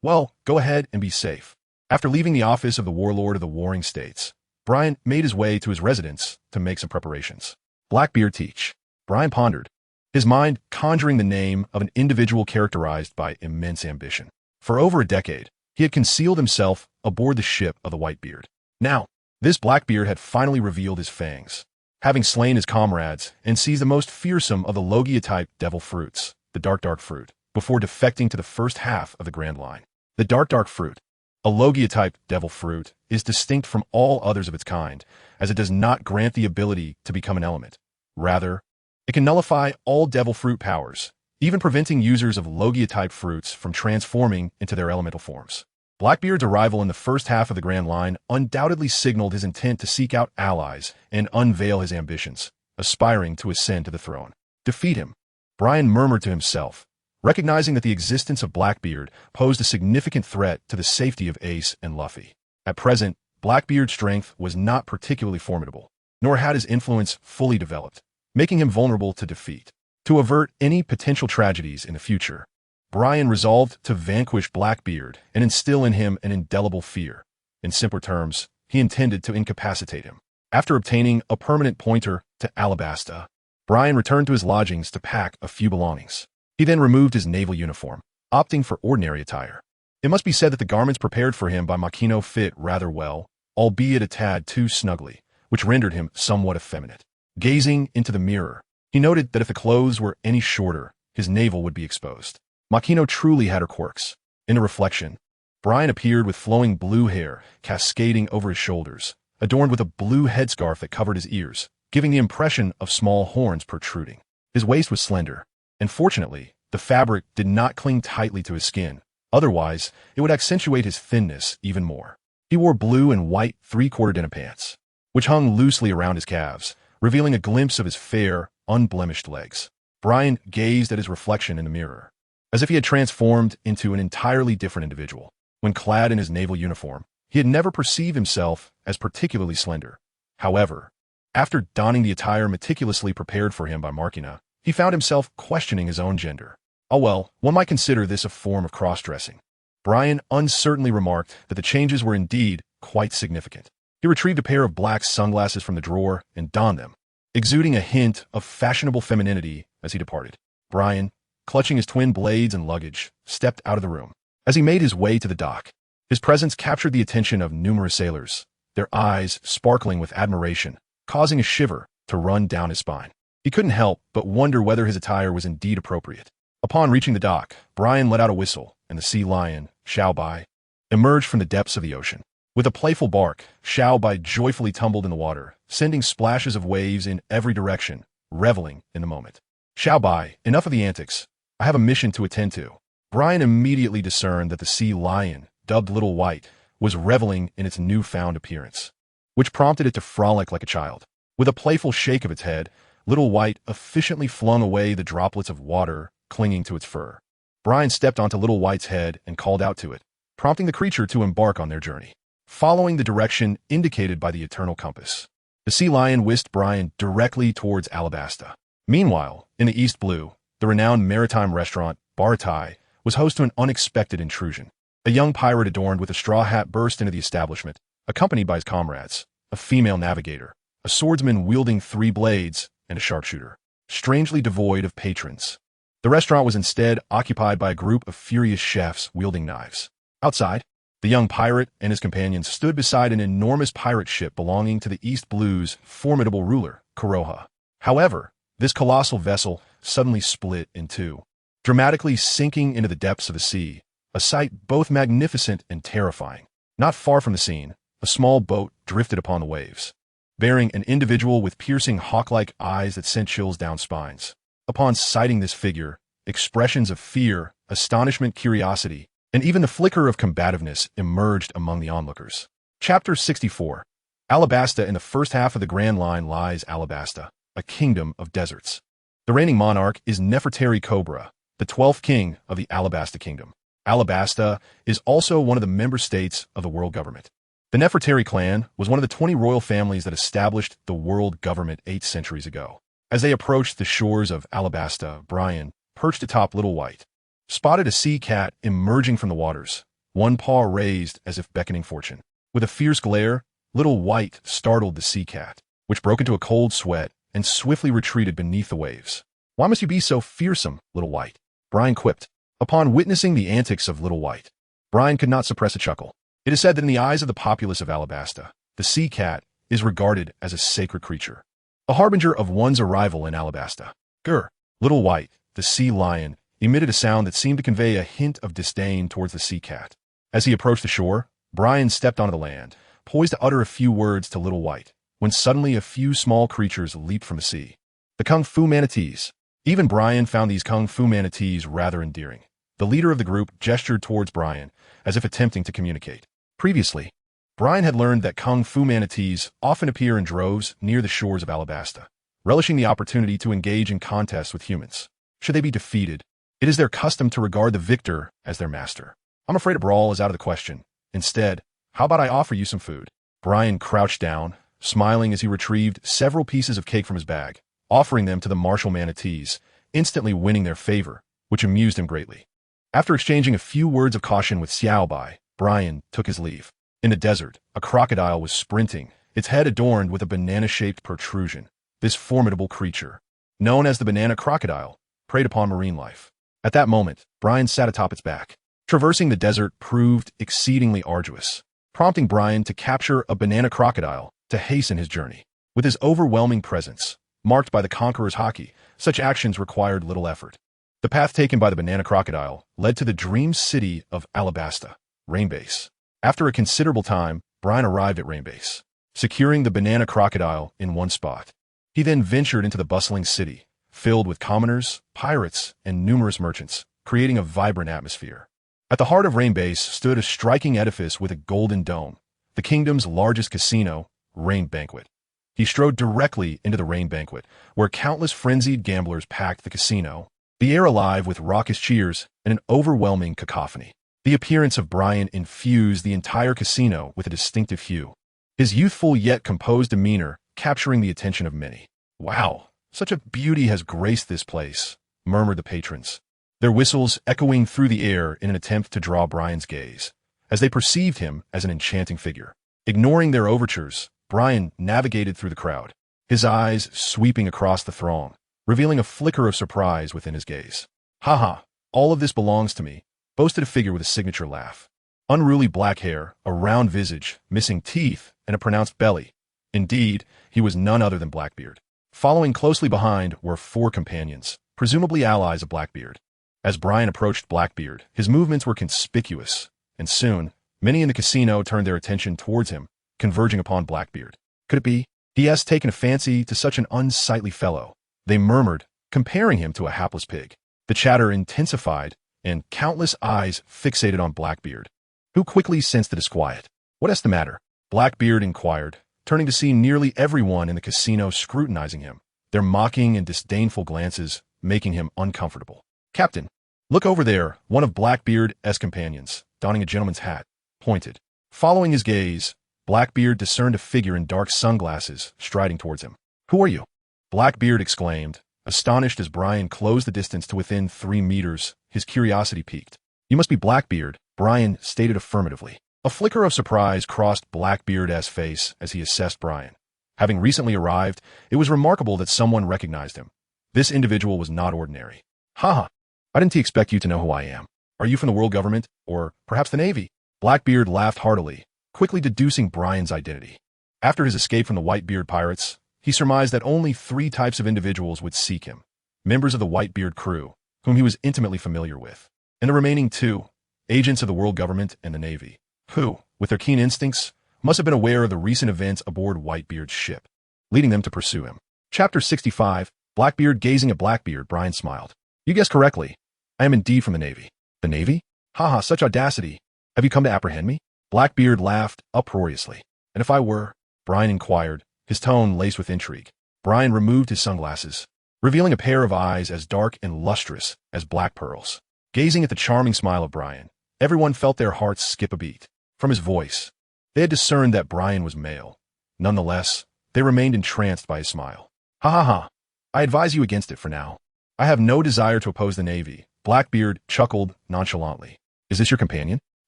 Well, go ahead and be safe. After leaving the office of the warlord of the Warring States, Brian made his way to his residence to make some preparations. Blackbeard teach. Brian pondered, his mind conjuring the name of an individual characterized by immense ambition. For over a decade, he had concealed himself aboard the ship of the Whitebeard. Now, this Blackbeard had finally revealed his fangs, having slain his comrades and seized the most fearsome of the Logia-type devil fruits, the dark fruit, before defecting to the first half of the Grand Line. The dark fruit, a Logia-type devil fruit, is distinct from all others of its kind, as it does not grant the ability to become an element. Rather, it can nullify all devil fruit powers, even preventing users of Logia-type fruits from transforming into their elemental forms. Blackbeard's arrival in the first half of the Grand Line undoubtedly signaled his intent to seek out allies and unveil his ambitions, aspiring to ascend to the throne. Defeat him, Brian murmured to himself, recognizing that the existence of Blackbeard posed a significant threat to the safety of Ace and Luffy. At present, Blackbeard's strength was not particularly formidable, nor had his influence fully developed, making him vulnerable to defeat. To avert any potential tragedies in the future, Brian resolved to vanquish Blackbeard and instill in him an indelible fear. In simpler terms, he intended to incapacitate him. After obtaining a permanent pointer to Alabasta, Brian returned to his lodgings to pack a few belongings. He then removed his naval uniform, opting for ordinary attire. It must be said that the garments prepared for him by Makino fit rather well, albeit a tad too snugly, which rendered him somewhat effeminate. Gazing into the mirror, he noted that if the clothes were any shorter, his navel would be exposed. Makino truly had her quirks. In the reflection, Brian appeared with flowing blue hair cascading over his shoulders, adorned with a blue headscarf that covered his ears, giving the impression of small horns protruding. His waist was slender, and fortunately, the fabric did not cling tightly to his skin. Otherwise, it would accentuate his thinness even more. He wore blue and white three-quarter denim pants, which hung loosely around his calves, revealing a glimpse of his fair, unblemished legs. Brian gazed at his reflection in the mirror, as if he had transformed into an entirely different individual. When clad in his naval uniform, he had never perceived himself as particularly slender. However, after donning the attire meticulously prepared for him by Markina, he found himself questioning his own gender. Oh well, one might consider this a form of cross-dressing. Brian uncertainly remarked that the changes were indeed quite significant. He retrieved a pair of black sunglasses from the drawer and donned them, exuding a hint of fashionable femininity as he departed. Brian, clutching his twin blades and luggage, stepped out of the room. As he made his way to the dock, his presence captured the attention of numerous sailors, their eyes sparkling with admiration, causing a shiver to run down his spine. He couldn't help but wonder whether his attire was indeed appropriate. Upon reaching the dock, Brian let out a whistle, and the sea lion, Xiao Bai, emerged from the depths of the ocean. With a playful bark, Xiao Bai joyfully tumbled in the water, sending splashes of waves in every direction, reveling in the moment. Xiao Bai, enough of the antics. I have a mission to attend to. Brian immediately discerned that the sea lion, dubbed Little White, was reveling in its newfound appearance, which prompted it to frolic like a child. With a playful shake of its head, Little White efficiently flung away the droplets of water clinging to its fur. Brian stepped onto Little White's head and called out to it, prompting the creature to embark on their journey. Following the direction indicated by the eternal compass, the sea lion whisked Brian directly towards Alabasta. Meanwhile, in the East Blue, the renowned maritime restaurant, Baratai, was host to an unexpected intrusion. A young pirate adorned with a straw hat burst into the establishment, accompanied by his comrades, a female navigator, a swordsman wielding 3 blades, and a sharpshooter, strangely devoid of patrons. The restaurant was instead occupied by a group of furious chefs wielding knives. Outside, the young pirate and his companions stood beside an enormous pirate ship belonging to the East Blue's formidable ruler, Kuroha. However, this colossal vessel suddenly split in two. dramatically sinking into the depths of the sea, a sight both magnificent and terrifying. Not far from the scene, a small boat drifted upon the waves, bearing an individual with piercing hawk-like eyes that sent chills down spines. Upon sighting this figure, expressions of fear, astonishment, curiosity, and even the flicker of combativeness emerged among the onlookers. Chapter 64. Alabasta. In the first half of the Grand Line lies Alabasta, a kingdom of deserts. The reigning monarch is Nefertari Cobra, the 12th king of the Alabasta Kingdom. Alabasta is also one of the member states of the world government. The Nefertari clan was one of the 20 royal families that established the world government 8 centuries ago. As they approached the shores of Alabasta, Brian, perched atop Little White, spotted a sea cat emerging from the waters, one paw raised as if beckoning fortune. With a fierce glare, Little White startled the sea cat, which broke into a cold sweat and swiftly retreated beneath the waves. "Why must you be so fearsome, Little White?" Brian quipped. Upon witnessing the antics of Little White, Brian could not suppress a chuckle. It is said that in the eyes of the populace of Alabasta, the sea cat is regarded as a sacred creature, a harbinger of one's arrival in Alabasta. Grr! Little White, the sea lion, emitted a sound that seemed to convey a hint of disdain towards the sea cat. As he approached the shore, Brian stepped onto the land, poised to utter a few words to Little White, when suddenly a few small creatures leaped from the sea. The Kung Fu manatees. Even Brian found these Kung Fu manatees rather endearing. The leader of the group gestured towards Brian, as if attempting to communicate. Previously, Brian had learned that Kung Fu manatees often appear in droves near the shores of Alabasta, relishing the opportunity to engage in contests with humans. Should they be defeated, it is their custom to regard the victor as their master. "I'm afraid a brawl is out of the question. Instead, how about I offer you some food?" Brian crouched down, smiling as he retrieved several pieces of cake from his bag, offering them to the martial manatees, instantly winning their favor, which amused him greatly. After exchanging a few words of caution with Xiao Bai, Brian took his leave. In the desert, a crocodile was sprinting, its head adorned with a banana-shaped protrusion. This formidable creature, known as the banana crocodile, preyed upon marine life. At that moment, Brian sat atop its back. Traversing the desert proved exceedingly arduous, prompting Brian to capture a banana crocodile to hasten his journey. With his overwhelming presence, marked by the conqueror's haki, such actions required little effort. The path taken by the banana crocodile led to the dream city of Alabasta, Rainbase. After a considerable time, Brian arrived at Rainbase, securing the banana crocodile in one spot. He then ventured into the bustling city, filled with commoners, pirates, and numerous merchants, creating a vibrant atmosphere. At the heart of Rainbase stood a striking edifice with a golden dome, the kingdom's largest casino, Rain Banquet. He strode directly into the Rain Banquet, where countless frenzied gamblers packed the casino, the air alive with raucous cheers and an overwhelming cacophony. The appearance of Brian infused the entire casino with a distinctive hue, his youthful yet composed demeanor capturing the attention of many. "Wow, such a beauty has graced this place," murmured the patrons, their whistles echoing through the air in an attempt to draw Brian's gaze, as they perceived him as an enchanting figure. Ignoring their overtures, Brian navigated through the crowd, his eyes sweeping across the throng, revealing a flicker of surprise within his gaze. "Haha, all of this belongs to me," boasted a figure with a signature laugh. Unruly black hair, a round visage, missing teeth, and a pronounced belly. Indeed, he was none other than Blackbeard. Following closely behind were 4 companions, presumably allies of Blackbeard. As Brian approached Blackbeard, his movements were conspicuous, and soon, many in the casino turned their attention towards him, converging upon Blackbeard. Could it be he has taken a fancy to such an unsightly fellow? They murmured, comparing him to a hapless pig. The chatter intensified, and countless eyes fixated on Blackbeard, who quickly sensed the disquiet. "What is the matter?" Blackbeard inquired, turning to see nearly everyone in the casino scrutinizing him, their mocking and disdainful glances making him uncomfortable. "Captain, look over there," one of Blackbeard's companions, donning a gentleman's hat, pointed. Following his gaze, Blackbeard discerned a figure in dark sunglasses striding towards him. "Who are you?" Blackbeard exclaimed, astonished as Brian closed the distance to within 3 meters, his curiosity piqued. "You must be Blackbeard," Brian stated affirmatively. A flicker of surprise crossed Blackbeard's face as he assessed Brian. Having recently arrived, it was remarkable that someone recognized him. This individual was not ordinary. "Haha, I didn't expect you to know who I am. Are you from the world government, or perhaps the Navy?" Blackbeard laughed heartily, quickly deducing Brian's identity. After his escape from the Whitebeard pirates, he surmised that only 3 types of individuals would seek him: members of the Whitebeard crew, whom he was intimately familiar with, and the remaining two, agents of the world government and the Navy, who, with their keen instincts, must have been aware of the recent events aboard Whitebeard's ship, leading them to pursue him. Chapter 65, Blackbeard gazing at Blackbeard, Brian smiled. You guessed correctly. I am indeed from the Navy. The Navy? Haha, such audacity. Have you come to apprehend me? Blackbeard laughed uproariously. And if I were? Brian inquired, his tone laced with intrigue. Brian removed his sunglasses, revealing a pair of eyes as dark and lustrous as black pearls. Gazing at the charming smile of Brian, everyone felt their hearts skip a beat. From his voice, they had discerned that Brian was male. Nonetheless, they remained entranced by his smile. Ha ha ha. I advise you against it for now. I have no desire to oppose the Navy. Blackbeard chuckled nonchalantly. Is this your companion?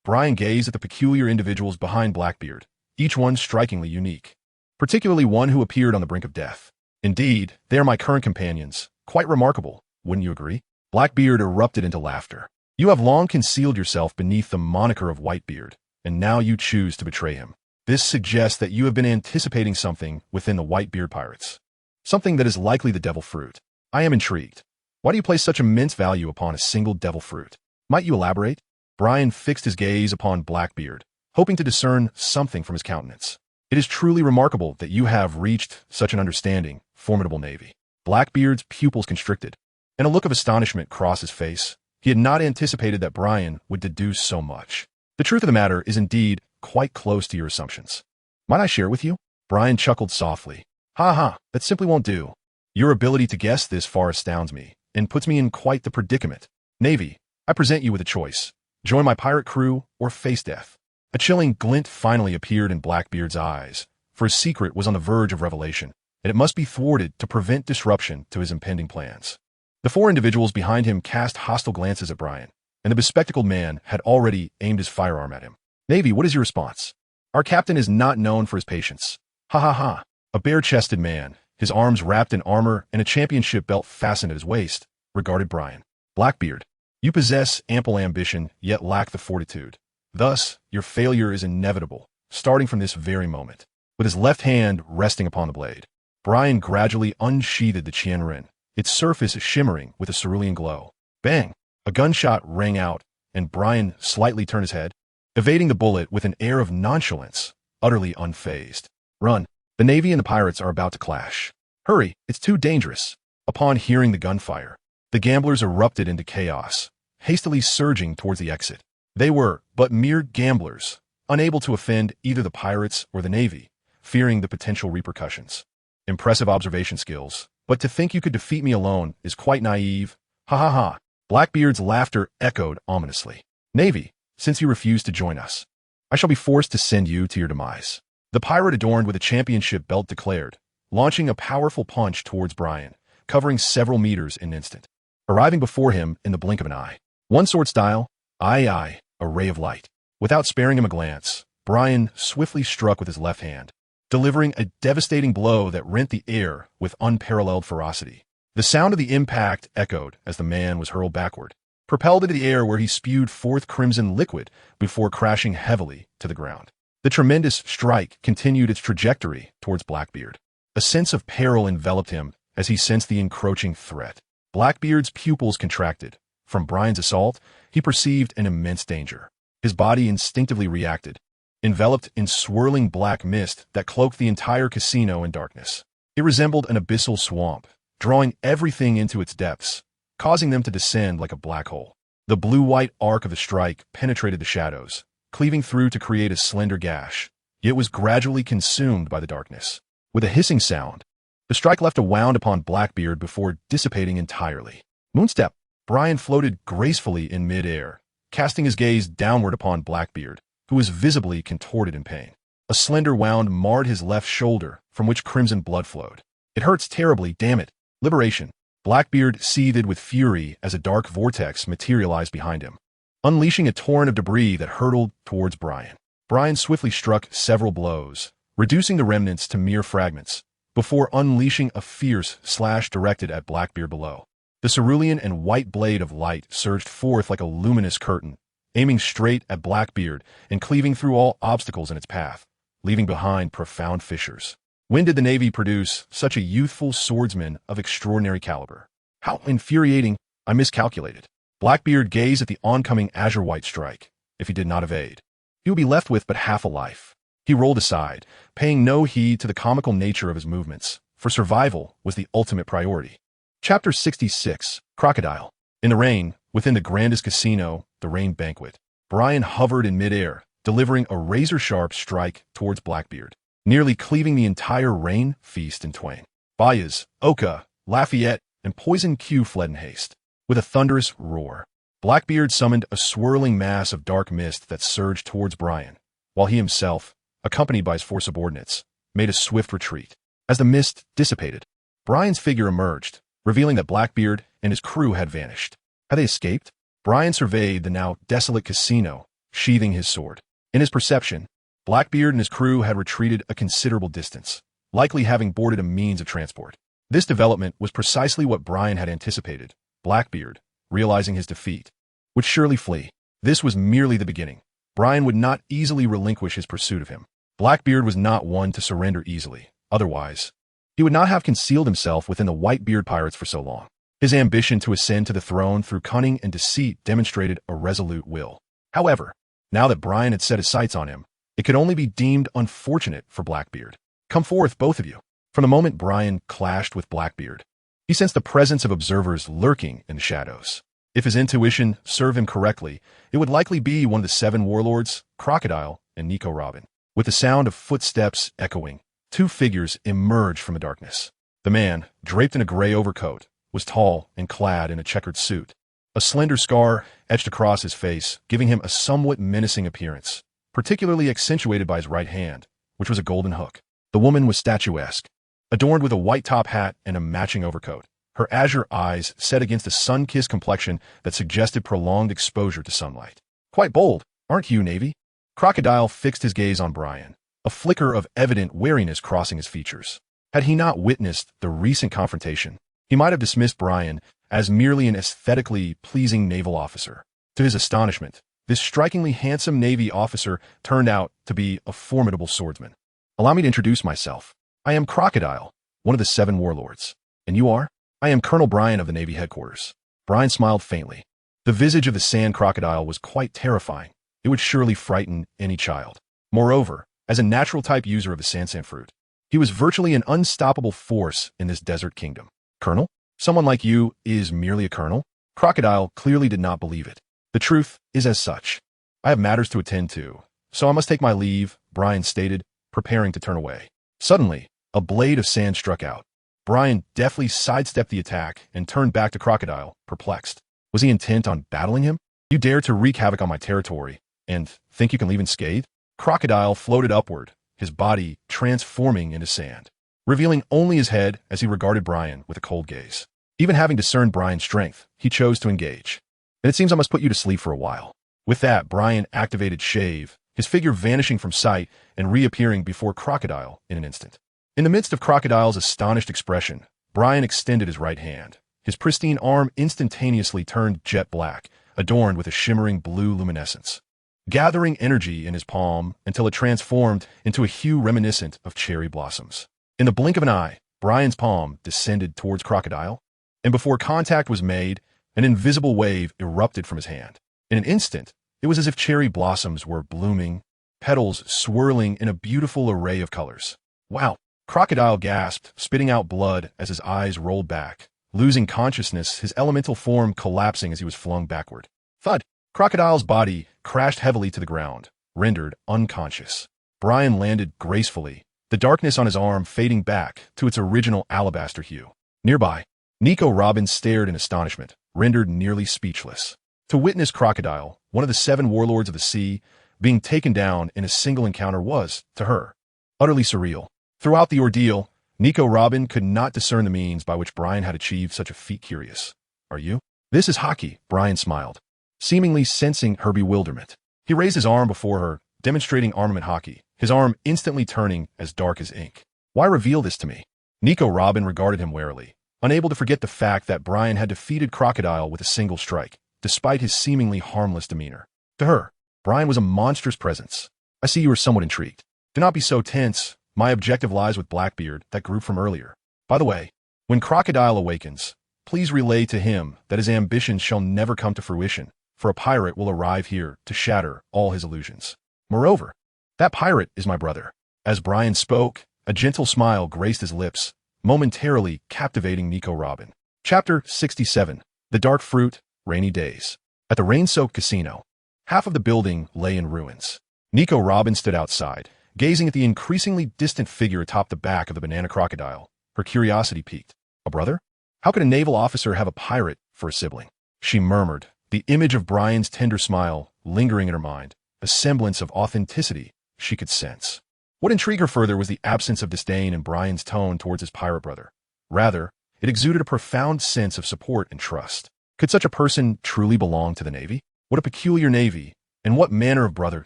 Brian gazed at the peculiar individuals behind Blackbeard, each one strikingly unique, particularly one who appeared on the brink of death. Indeed, they are my current companions. Quite remarkable, wouldn't you agree? Blackbeard erupted into laughter. You have long concealed yourself beneath the moniker of Whitebeard, and now you choose to betray him. This suggests that you have been anticipating something within the Whitebeard pirates. Something that is likely the devil fruit. I am intrigued. Why do you place such immense value upon a single devil fruit? Might you elaborate? Brian fixed his gaze upon Blackbeard, hoping to discern something from his countenance. It is truly remarkable that you have reached such an understanding, formidable Navy. Blackbeard's pupils constricted, and a look of astonishment crossed his face. He had not anticipated that Brian would deduce so much. The truth of the matter is indeed quite close to your assumptions. Might I share it with you? Brian chuckled softly. Ha ha, that simply won't do. Your ability to guess this far astounds me, and puts me in quite the predicament. Navy, I present you with a choice. Join my pirate crew or face death. A chilling glint finally appeared in Blackbeard's eyes, for his secret was on the verge of revelation, and it must be thwarted to prevent disruption to his impending plans. The four individuals behind him cast hostile glances at Brian, and the bespectacled man had already aimed his firearm at him. Navy, what is your response? Our captain is not known for his patience. Ha ha ha. A bare-chested man, his arms wrapped in armor and a championship belt fastened at his waist, regarded Brian. Blackbeard, you possess ample ambition, yet lack the fortitude. Thus, your failure is inevitable, starting from this very moment. With his left hand resting upon the blade, Brian gradually unsheathed the Qianren, its surface shimmering with a cerulean glow. Bang! A gunshot rang out, and Brian slightly turned his head, evading the bullet with an air of nonchalance, utterly unfazed. Run! The Navy and the pirates are about to clash. Hurry, it's too dangerous. Upon hearing the gunfire, the gamblers erupted into chaos, hastily surging towards the exit. They were but mere gamblers, unable to offend either the pirates or the Navy, fearing the potential repercussions. Impressive observation skills, but to think you could defeat me alone is quite naive. Ha ha ha. Blackbeard's laughter echoed ominously. Navy, since you refuse to join us, I shall be forced to send you to your demise. The pirate adorned with a championship belt declared, launching a powerful punch towards Brian, covering several meters in an instant, arriving before him in the blink of an eye. One sword style, aye, a ray of light. Without sparing him a glance, Brian swiftly struck with his left hand, delivering a devastating blow that rent the air with unparalleled ferocity. The sound of the impact echoed as the man was hurled backward, propelled into the air where he spewed forth crimson liquid before crashing heavily to the ground. The tremendous strike continued its trajectory towards Blackbeard. A sense of peril enveloped him as he sensed the encroaching threat. Blackbeard's pupils contracted. From Brian's assault, he perceived an immense danger. His body instinctively reacted, enveloped in swirling black mist that cloaked the entire casino in darkness. It resembled an abyssal swamp, drawing everything into its depths, causing them to descend like a black hole. The blue-white arc of the strike penetrated the shadows, cleaving through to create a slender gash, yet was gradually consumed by the darkness. With a hissing sound, the strike left a wound upon Blackbeard before dissipating entirely. Moonstep! Brian floated gracefully in mid-air, casting his gaze downward upon Blackbeard, who was visibly contorted in pain. A slender wound marred his left shoulder, from which crimson blood flowed. It hurts terribly, damn it. Liberation. Blackbeard seethed with fury as a dark vortex materialized behind him, unleashing a torrent of debris that hurtled towards Brian. Brian swiftly struck several blows, reducing the remnants to mere fragments, before unleashing a fierce slash directed at Blackbeard below. The cerulean and white blade of light surged forth like a luminous curtain, aiming straight at Blackbeard and cleaving through all obstacles in its path, leaving behind profound fissures. When did the Navy produce such a youthful swordsman of extraordinary caliber? How infuriating! I miscalculated. Blackbeard gazed at the oncoming azure white strike. If he did not evade, he would be left with but half a life. He rolled aside, paying no heed to the comical nature of his movements, for survival was the ultimate priority. Chapter 66, Crocodile. In the rain, within the grandest casino, the Rain Banquet, Brian hovered in midair, delivering a razor-sharp strike towards Blackbeard, nearly cleaving the entire rain feast in twain. Bayas, Oka, Lafayette, and Poison Q fled in haste. With a thunderous roar, Blackbeard summoned a swirling mass of dark mist that surged towards Brian, while he himself, accompanied by his four subordinates, made a swift retreat. As the mist dissipated, Brian's figure emerged, revealing that Blackbeard and his crew had vanished. Had they escaped? Brian surveyed the now desolate casino, sheathing his sword. In his perception, Blackbeard and his crew had retreated a considerable distance, likely having boarded a means of transport. This development was precisely what Brian had anticipated. Blackbeard, realizing his defeat, would surely flee. This was merely the beginning. Brian would not easily relinquish his pursuit of him. Blackbeard was not one to surrender easily. Otherwise, he would not have concealed himself within the Whitebeard pirates for so long. His ambition to ascend to the throne through cunning and deceit demonstrated a resolute will. However, now that Brian had set his sights on him, it could only be deemed unfortunate for Blackbeard. Come forth, both of you. From the moment Brian clashed with Blackbeard, he sensed the presence of observers lurking in the shadows. If his intuition served him correctly, it would likely be one of the 7 warlords, Crocodile and Nico Robin. With the sound of footsteps echoing, 2 figures emerged from the darkness. The man, draped in a gray overcoat, was tall and clad in a checkered suit. A slender scar etched across his face, giving him a somewhat menacing appearance, particularly accentuated by his right hand, which was a golden hook. The woman was statuesque, adorned with a white top hat and a matching overcoat, her azure eyes set against a sun-kissed complexion that suggested prolonged exposure to sunlight. Quite bold, aren't you, Navy? Crocodile fixed his gaze on Brian, a flicker of evident wariness crossing his features. Had he not witnessed the recent confrontation, he might have dismissed Brian as merely an aesthetically pleasing naval officer. To his astonishment, this strikingly handsome Navy officer turned out to be a formidable swordsman. Allow me to introduce myself. I am Crocodile, one of the 7 warlords. And you are? I am Colonel Brian of the Navy headquarters. Brian smiled faintly. The visage of the sand crocodile was quite terrifying. It would surely frighten any child. Moreover, as a natural-type user of the sansan fruit, he was virtually an unstoppable force in this desert kingdom. Colonel? Someone like you is merely a colonel? Crocodile clearly did not believe it. The truth is as such. I have matters to attend to, so I must take my leave, Brian stated, preparing to turn away. Suddenly, a blade of sand struck out. Brian deftly sidestepped the attack and turned back to Crocodile, perplexed. Was he intent on battling him? You dare to wreak havoc on my territory, and think you can leave unscathed? Crocodile floated upward, his body transforming into sand, revealing only his head as he regarded Brian with a cold gaze. Even having discerned Brian's strength, he chose to engage. And it seems I must put you to sleep for a while. With that, Brian activated Shave, his figure vanishing from sight and reappearing before Crocodile in an instant. In the midst of Crocodile's astonished expression, Brian extended his right hand. His pristine arm instantaneously turned jet black, adorned with a shimmering blue luminescence, gathering energy in his palm until it transformed into a hue reminiscent of cherry blossoms. In the blink of an eye, Brian's palm descended towards Crocodile, and before contact was made, an invisible wave erupted from his hand. In an instant, it was as if cherry blossoms were blooming, petals swirling in a beautiful array of colors. Wow! Crocodile gasped, spitting out blood as his eyes rolled back. Losing consciousness, his elemental form collapsing as he was flung backward. Thud! Crocodile's body crashed heavily to the ground, rendered unconscious. Brian landed gracefully, the darkness on his arm fading back to its original alabaster hue. Nearby, Nico Robin stared in astonishment, rendered nearly speechless. To witness Crocodile, one of the 7 warlords of the sea, being taken down in a single encounter was, to her, utterly surreal. Throughout the ordeal, Nico Robin could not discern the means by which Brian had achieved such a feat. Curious. Are you? This is Haki, Brian smiled, seemingly sensing her bewilderment. He raised his arm before her, demonstrating armament Haki, his arm instantly turning as dark as ink. Why reveal this to me? Nico Robin regarded him warily, unable to forget the fact that Brian had defeated Crocodile with a single strike, despite his seemingly harmless demeanor. To her, Brian was a monstrous presence. I see you are somewhat intrigued. Do not be so tense. My objective lies with Blackbeard, that group from earlier. By the way, when Crocodile awakens, Please relay to him that his ambitions shall never come to fruition, for a pirate will arrive here to shatter all his illusions. Moreover, that pirate is my brother." As Brian spoke, a gentle smile graced his lips, momentarily captivating Nico Robin. Chapter 67. The Dark Fruit, Rainy Days. At the rain-soaked casino, half of the building lay in ruins. Nico Robin stood outside, gazing at the increasingly distant figure atop the back of the banana crocodile. Her curiosity piqued. A brother? How could a naval officer have a pirate for a sibling? She murmured, the image of Brian's tender smile lingering in her mind, a semblance of authenticity she could sense. What intrigued her further was the absence of disdain in Brian's tone towards his pirate brother. Rather, it exuded a profound sense of support and trust. Could such a person truly belong to the Navy? What a peculiar Navy, and what manner of brother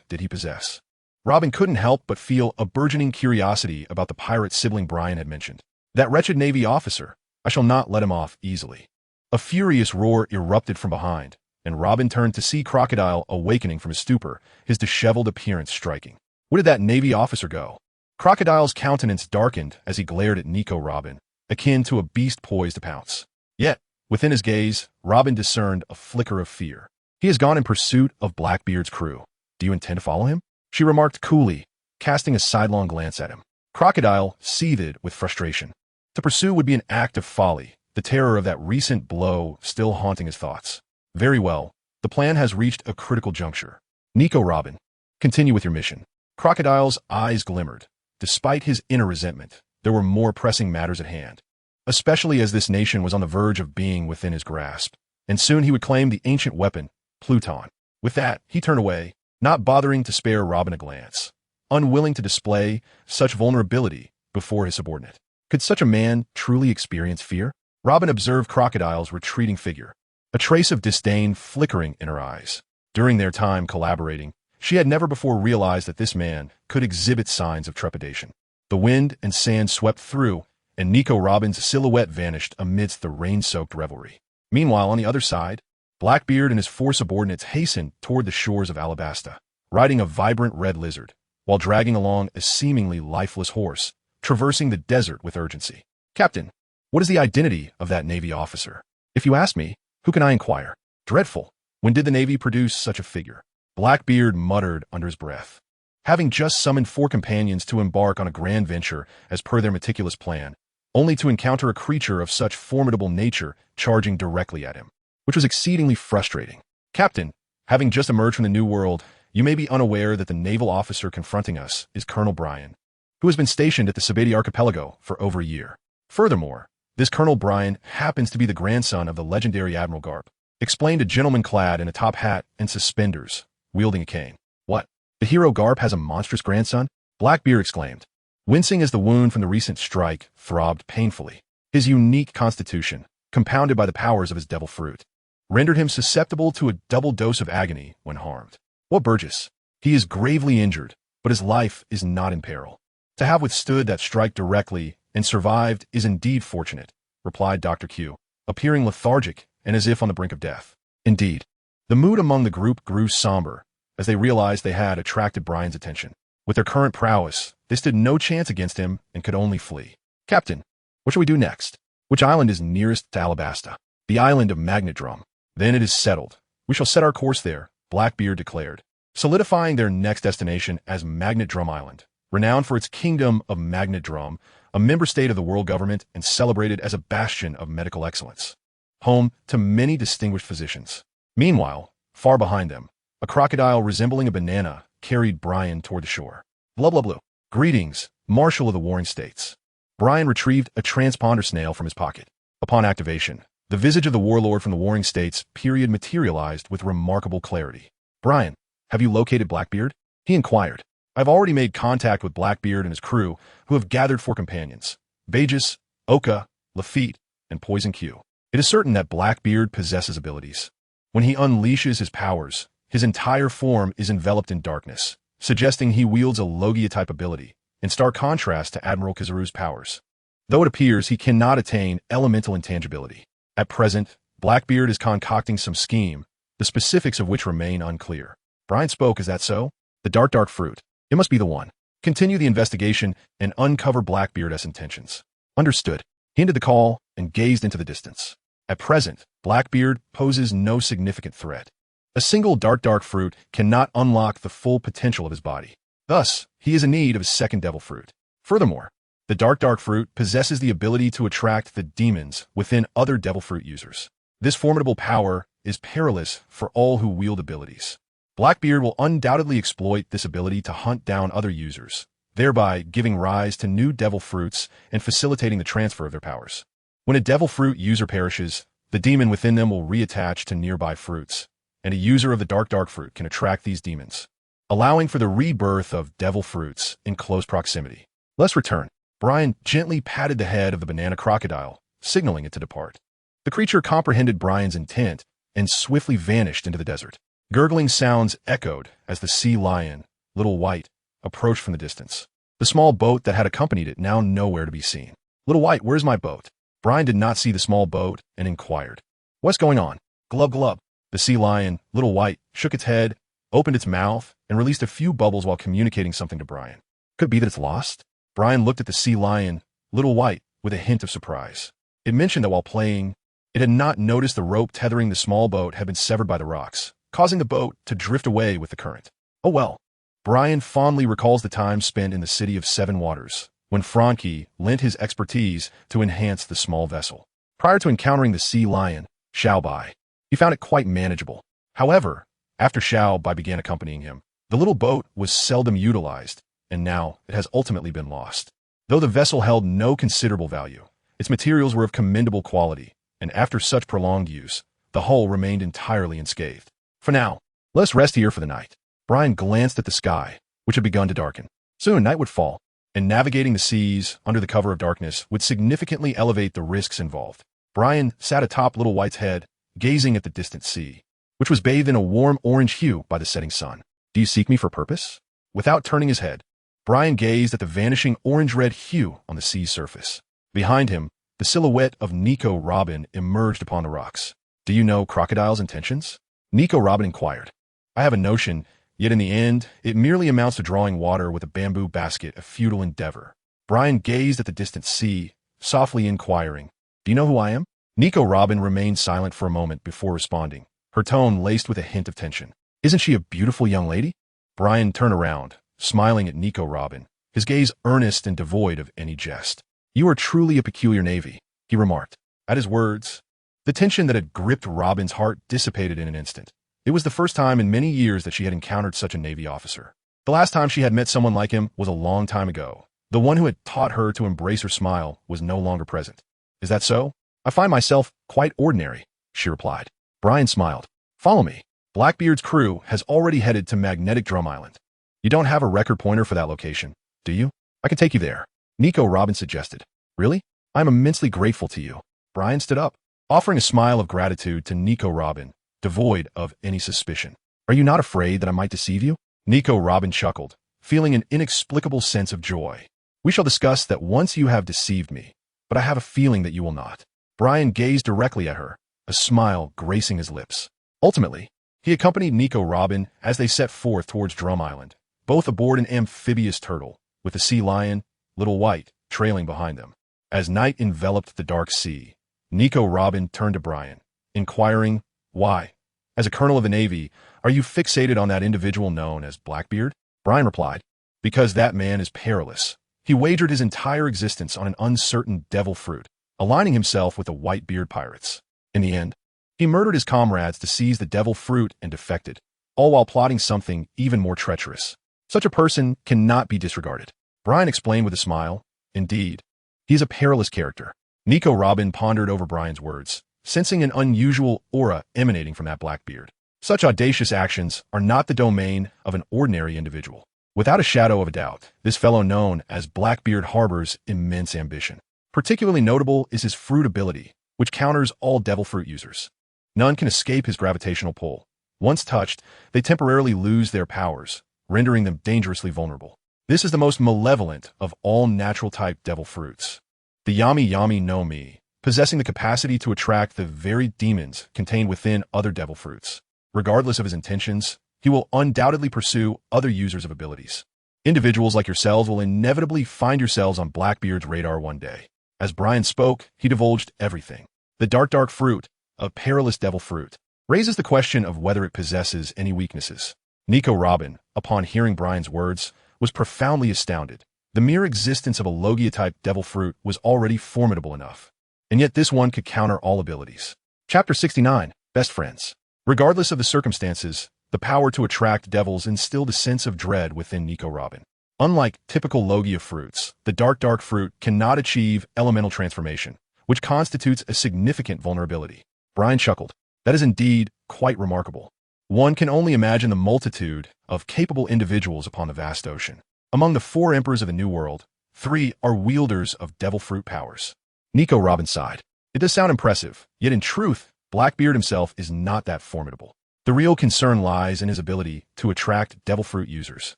did he possess? Robin couldn't help but feel a burgeoning curiosity about the pirate sibling Brian had mentioned. That wretched Navy officer, I shall not let him off easily. A furious roar erupted from behind, and Robin turned to see Crocodile awakening from his stupor, his disheveled appearance striking. Where did that Navy officer go? Crocodile's countenance darkened as he glared at Nico Robin, akin to a beast poised to pounce. Yet, within his gaze, Robin discerned a flicker of fear. He has gone in pursuit of Blackbeard's crew. Do you intend to follow him? She remarked coolly, casting a sidelong glance at him. Crocodile seethed with frustration. To pursue would be an act of folly, the terror of that recent blow still haunting his thoughts. Very well, the plan has reached a critical juncture. Nico Robin, continue with your mission. Crocodile's eyes glimmered. Despite his inner resentment, there were more pressing matters at hand, especially as this nation was on the verge of being within his grasp, and soon he would claim the ancient weapon, Pluton. With that, he turned away, not bothering to spare Robin a glance, unwilling to display such vulnerability before his subordinate. Could such a man truly experience fear? Robin observed Crocodile's retreating figure, a trace of disdain flickering in her eyes. During their time collaborating, she had never before realized that this man could exhibit signs of trepidation. The wind and sand swept through, and Nico Robin's silhouette vanished amidst the rain-soaked revelry. Meanwhile, on the other side, Blackbeard and his 4 subordinates hastened toward the shores of Alabasta, riding a vibrant red lizard, while dragging along a seemingly lifeless horse, traversing the desert with urgency. Captain, what is the identity of that Navy officer? If you ask me, who can I inquire? Dreadful. When did the Navy produce such a figure? Blackbeard muttered under his breath. Having just summoned 4 companions to embark on a grand venture as per their meticulous plan, only to encounter a creature of such formidable nature charging directly at him, which was exceedingly frustrating. Captain, having just emerged from the New World, you may be unaware that the naval officer confronting us is Colonel Brian, who has been stationed at the Sabeti Archipelago for over a year. Furthermore, this Colonel Brian happens to be the grandson of the legendary Admiral Garp, explained a gentleman clad in a top hat and suspenders, wielding a cane. What? The hero Garp has a monstrous grandson? Blackbeard exclaimed, wincing as the wound from the recent strike throbbed painfully. His unique constitution, compounded by the powers of his devil fruit, rendered him susceptible to a double dose of agony when harmed. What Burgess? He is gravely injured, but his life is not in peril. To have withstood that strike directly and survived is indeed fortunate, replied Dr. Q, appearing lethargic and as if on the brink of death. Indeed, the mood among the group grew somber as they realized they had attracted Brian's attention. With their current prowess, they stood no chance against him and could only flee. Captain, what shall we do next? Which island is nearest to Alabasta? The island of Magnetdrum. Then it is settled. We shall set our course there, Blackbeard declared, solidifying their next destination as Magnetdrum Island, renowned for its kingdom of Magnetdrum, a member state of the world government and celebrated as a bastion of medical excellence, home to many distinguished physicians. Meanwhile, far behind them, a crocodile resembling a banana carried Brian toward the shore. Blah blah blah. Greetings, Marshal of the Warring States. Brian retrieved a transponder snail from his pocket. Upon activation, the visage of the warlord from the Warring States period materialized with remarkable clarity. Brian, have you located Blackbeard? He inquired. I've already made contact with Blackbeard and his crew, who have gathered 4 companions, Bagus, Oka, Lafitte, and Poison Q. It is certain that Blackbeard possesses abilities. When he unleashes his powers, his entire form is enveloped in darkness, suggesting he wields a Logia-type ability, in stark contrast to Admiral Kizaru's powers. Though it appears he cannot attain elemental intangibility. At present, Blackbeard is concocting some scheme, the specifics of which remain unclear. Brian spoke, is that so? The dark fruit. It must be the one. Continue the investigation and uncover Blackbeard's intentions. Understood. He ended the call and gazed into the distance. At present, Blackbeard poses no significant threat. A single dark fruit cannot unlock the full potential of his body. Thus, he is in need of a second devil fruit. Furthermore, the dark fruit possesses the ability to attract the demons within other devil fruit users. This formidable power is perilous for all who wield abilities. Blackbeard will undoubtedly exploit this ability to hunt down other users, thereby giving rise to new devil fruits and facilitating the transfer of their powers. When a devil fruit user perishes, the demon within them will reattach to nearby fruits, and a user of the dark fruit can attract these demons, allowing for the rebirth of devil fruits in close proximity. Let's return. Brian gently patted the head of the banana crocodile, signaling it to depart. The creature comprehended Brian's intent and swiftly vanished into the desert. Gurgling sounds echoed as the sea lion, Little White, approached from the distance. The small boat that had accompanied it now nowhere to be seen. Little White, where's my boat? Brian did not see the small boat and inquired. What's going on? Glub glub. The sea lion, Little White, shook its head, opened its mouth, and released a few bubbles while communicating something to Brian. Could it be that it's lost? Brian looked at the sea lion, Little White, with a hint of surprise. It mentioned that while playing, it had not noticed the rope tethering the small boat had been severed by the rocks, causing the boat to drift away with the current. Oh well. Brian fondly recalls the time spent in the city of Seven Waters, when Frankie lent his expertise to enhance the small vessel. Prior to encountering the sea lion, Xiao Bai, he found it quite manageable. However, after Xiao Bai began accompanying him, the little boat was seldom utilized, and now it has ultimately been lost. Though the vessel held no considerable value, its materials were of commendable quality, and after such prolonged use, the hull remained entirely unscathed. For now, let's rest here for the night. Brian glanced at the sky, which had begun to darken. Soon night would fall, and navigating the seas under the cover of darkness would significantly elevate the risks involved. Brian sat atop Little White's head, gazing at the distant sea, which was bathed in a warm orange hue by the setting sun. Do you seek me for purpose? Without turning his head, Brian gazed at the vanishing orange-red hue on the sea's surface. Behind him, the silhouette of Nico Robin emerged upon the rocks. Do you know Crocodile's intentions? Nico Robin inquired. I have a notion, yet in the end, it merely amounts to drawing water with a bamboo basket, a futile endeavor. Brian gazed at the distant sea, softly inquiring, do you know who I am? Nico Robin remained silent for a moment before responding, her tone laced with a hint of tension. Isn't she a beautiful young lady? Brian turned around, smiling at Nico Robin, his gaze earnest and devoid of any jest. You are truly a peculiar navy, he remarked. At his words, the tension that had gripped Robin's heart dissipated in an instant. It was the first time in many years that she had encountered such a Navy officer. The last time she had met someone like him was a long time ago. The one who had taught her to embrace her smile was no longer present. Is that so? I find myself quite ordinary, she replied. Brian smiled. Follow me. Blackbeard's crew has already headed to Magnetic Drum Island. You don't have a record pointer for that location, do you? I can take you there, Nico Robin suggested. Really? I'm immensely grateful to you. Brian stood up, offering a smile of gratitude to Nico Robin, devoid of any suspicion. Are you not afraid that I might deceive you? Nico Robin chuckled, feeling an inexplicable sense of joy. We shall discuss that once you have deceived me, but I have a feeling that you will not. Brian gazed directly at her, a smile gracing his lips. Ultimately, he accompanied Nico Robin as they set forth towards Drum Island, both aboard an amphibious turtle, with the sea lion, Little White, trailing behind them. As night enveloped the dark sea, Nico Robin turned to Brian, inquiring, why, as a colonel of the Navy, are you fixated on that individual known as Blackbeard? Brian replied, because that man is perilous. He wagered his entire existence on an uncertain devil fruit, aligning himself with the Whitebeard pirates. In the end, he murdered his comrades to seize the devil fruit and defected, all while plotting something even more treacherous. Such a person cannot be disregarded. Brian explained with a smile, indeed, he is a perilous character. Nico Robin pondered over Brian's words, sensing an unusual aura emanating from that Blackbeard. Such audacious actions are not the domain of an ordinary individual. Without a shadow of a doubt, this fellow known as Blackbeard harbors immense ambition. Particularly notable is his fruit ability, which counters all devil fruit users. None can escape his gravitational pull. Once touched, they temporarily lose their powers, rendering them dangerously vulnerable. This is the most malevolent of all natural-type devil fruits. The Yami Yami no Mi, possessing the capacity to attract the very demons contained within other devil fruits. Regardless of his intentions, he will undoubtedly pursue other users of abilities. Individuals like yourselves will inevitably find yourselves on Blackbeard's radar one day. As Brian spoke, he divulged everything. The dark fruit, a perilous devil fruit, raises the question of whether it possesses any weaknesses. Nico Robin, upon hearing Brian's words, was profoundly astounded. The mere existence of a Logia-type devil fruit was already formidable enough. And yet this one could counter all abilities. Chapter 69, Best Friends. Regardless of the circumstances, the power to attract devils instilled a sense of dread within Nico Robin. Unlike typical Logia fruits, the dark fruit cannot achieve elemental transformation, which constitutes a significant vulnerability. Brian chuckled. That is indeed quite remarkable. One can only imagine the multitude of capable individuals upon the vast ocean. Among the 4 emperors of the New World, 3 are wielders of devil fruit powers. Nico Robin sighed. It does sound impressive, yet in truth, Blackbeard himself is not that formidable. The real concern lies in his ability to attract devil fruit users.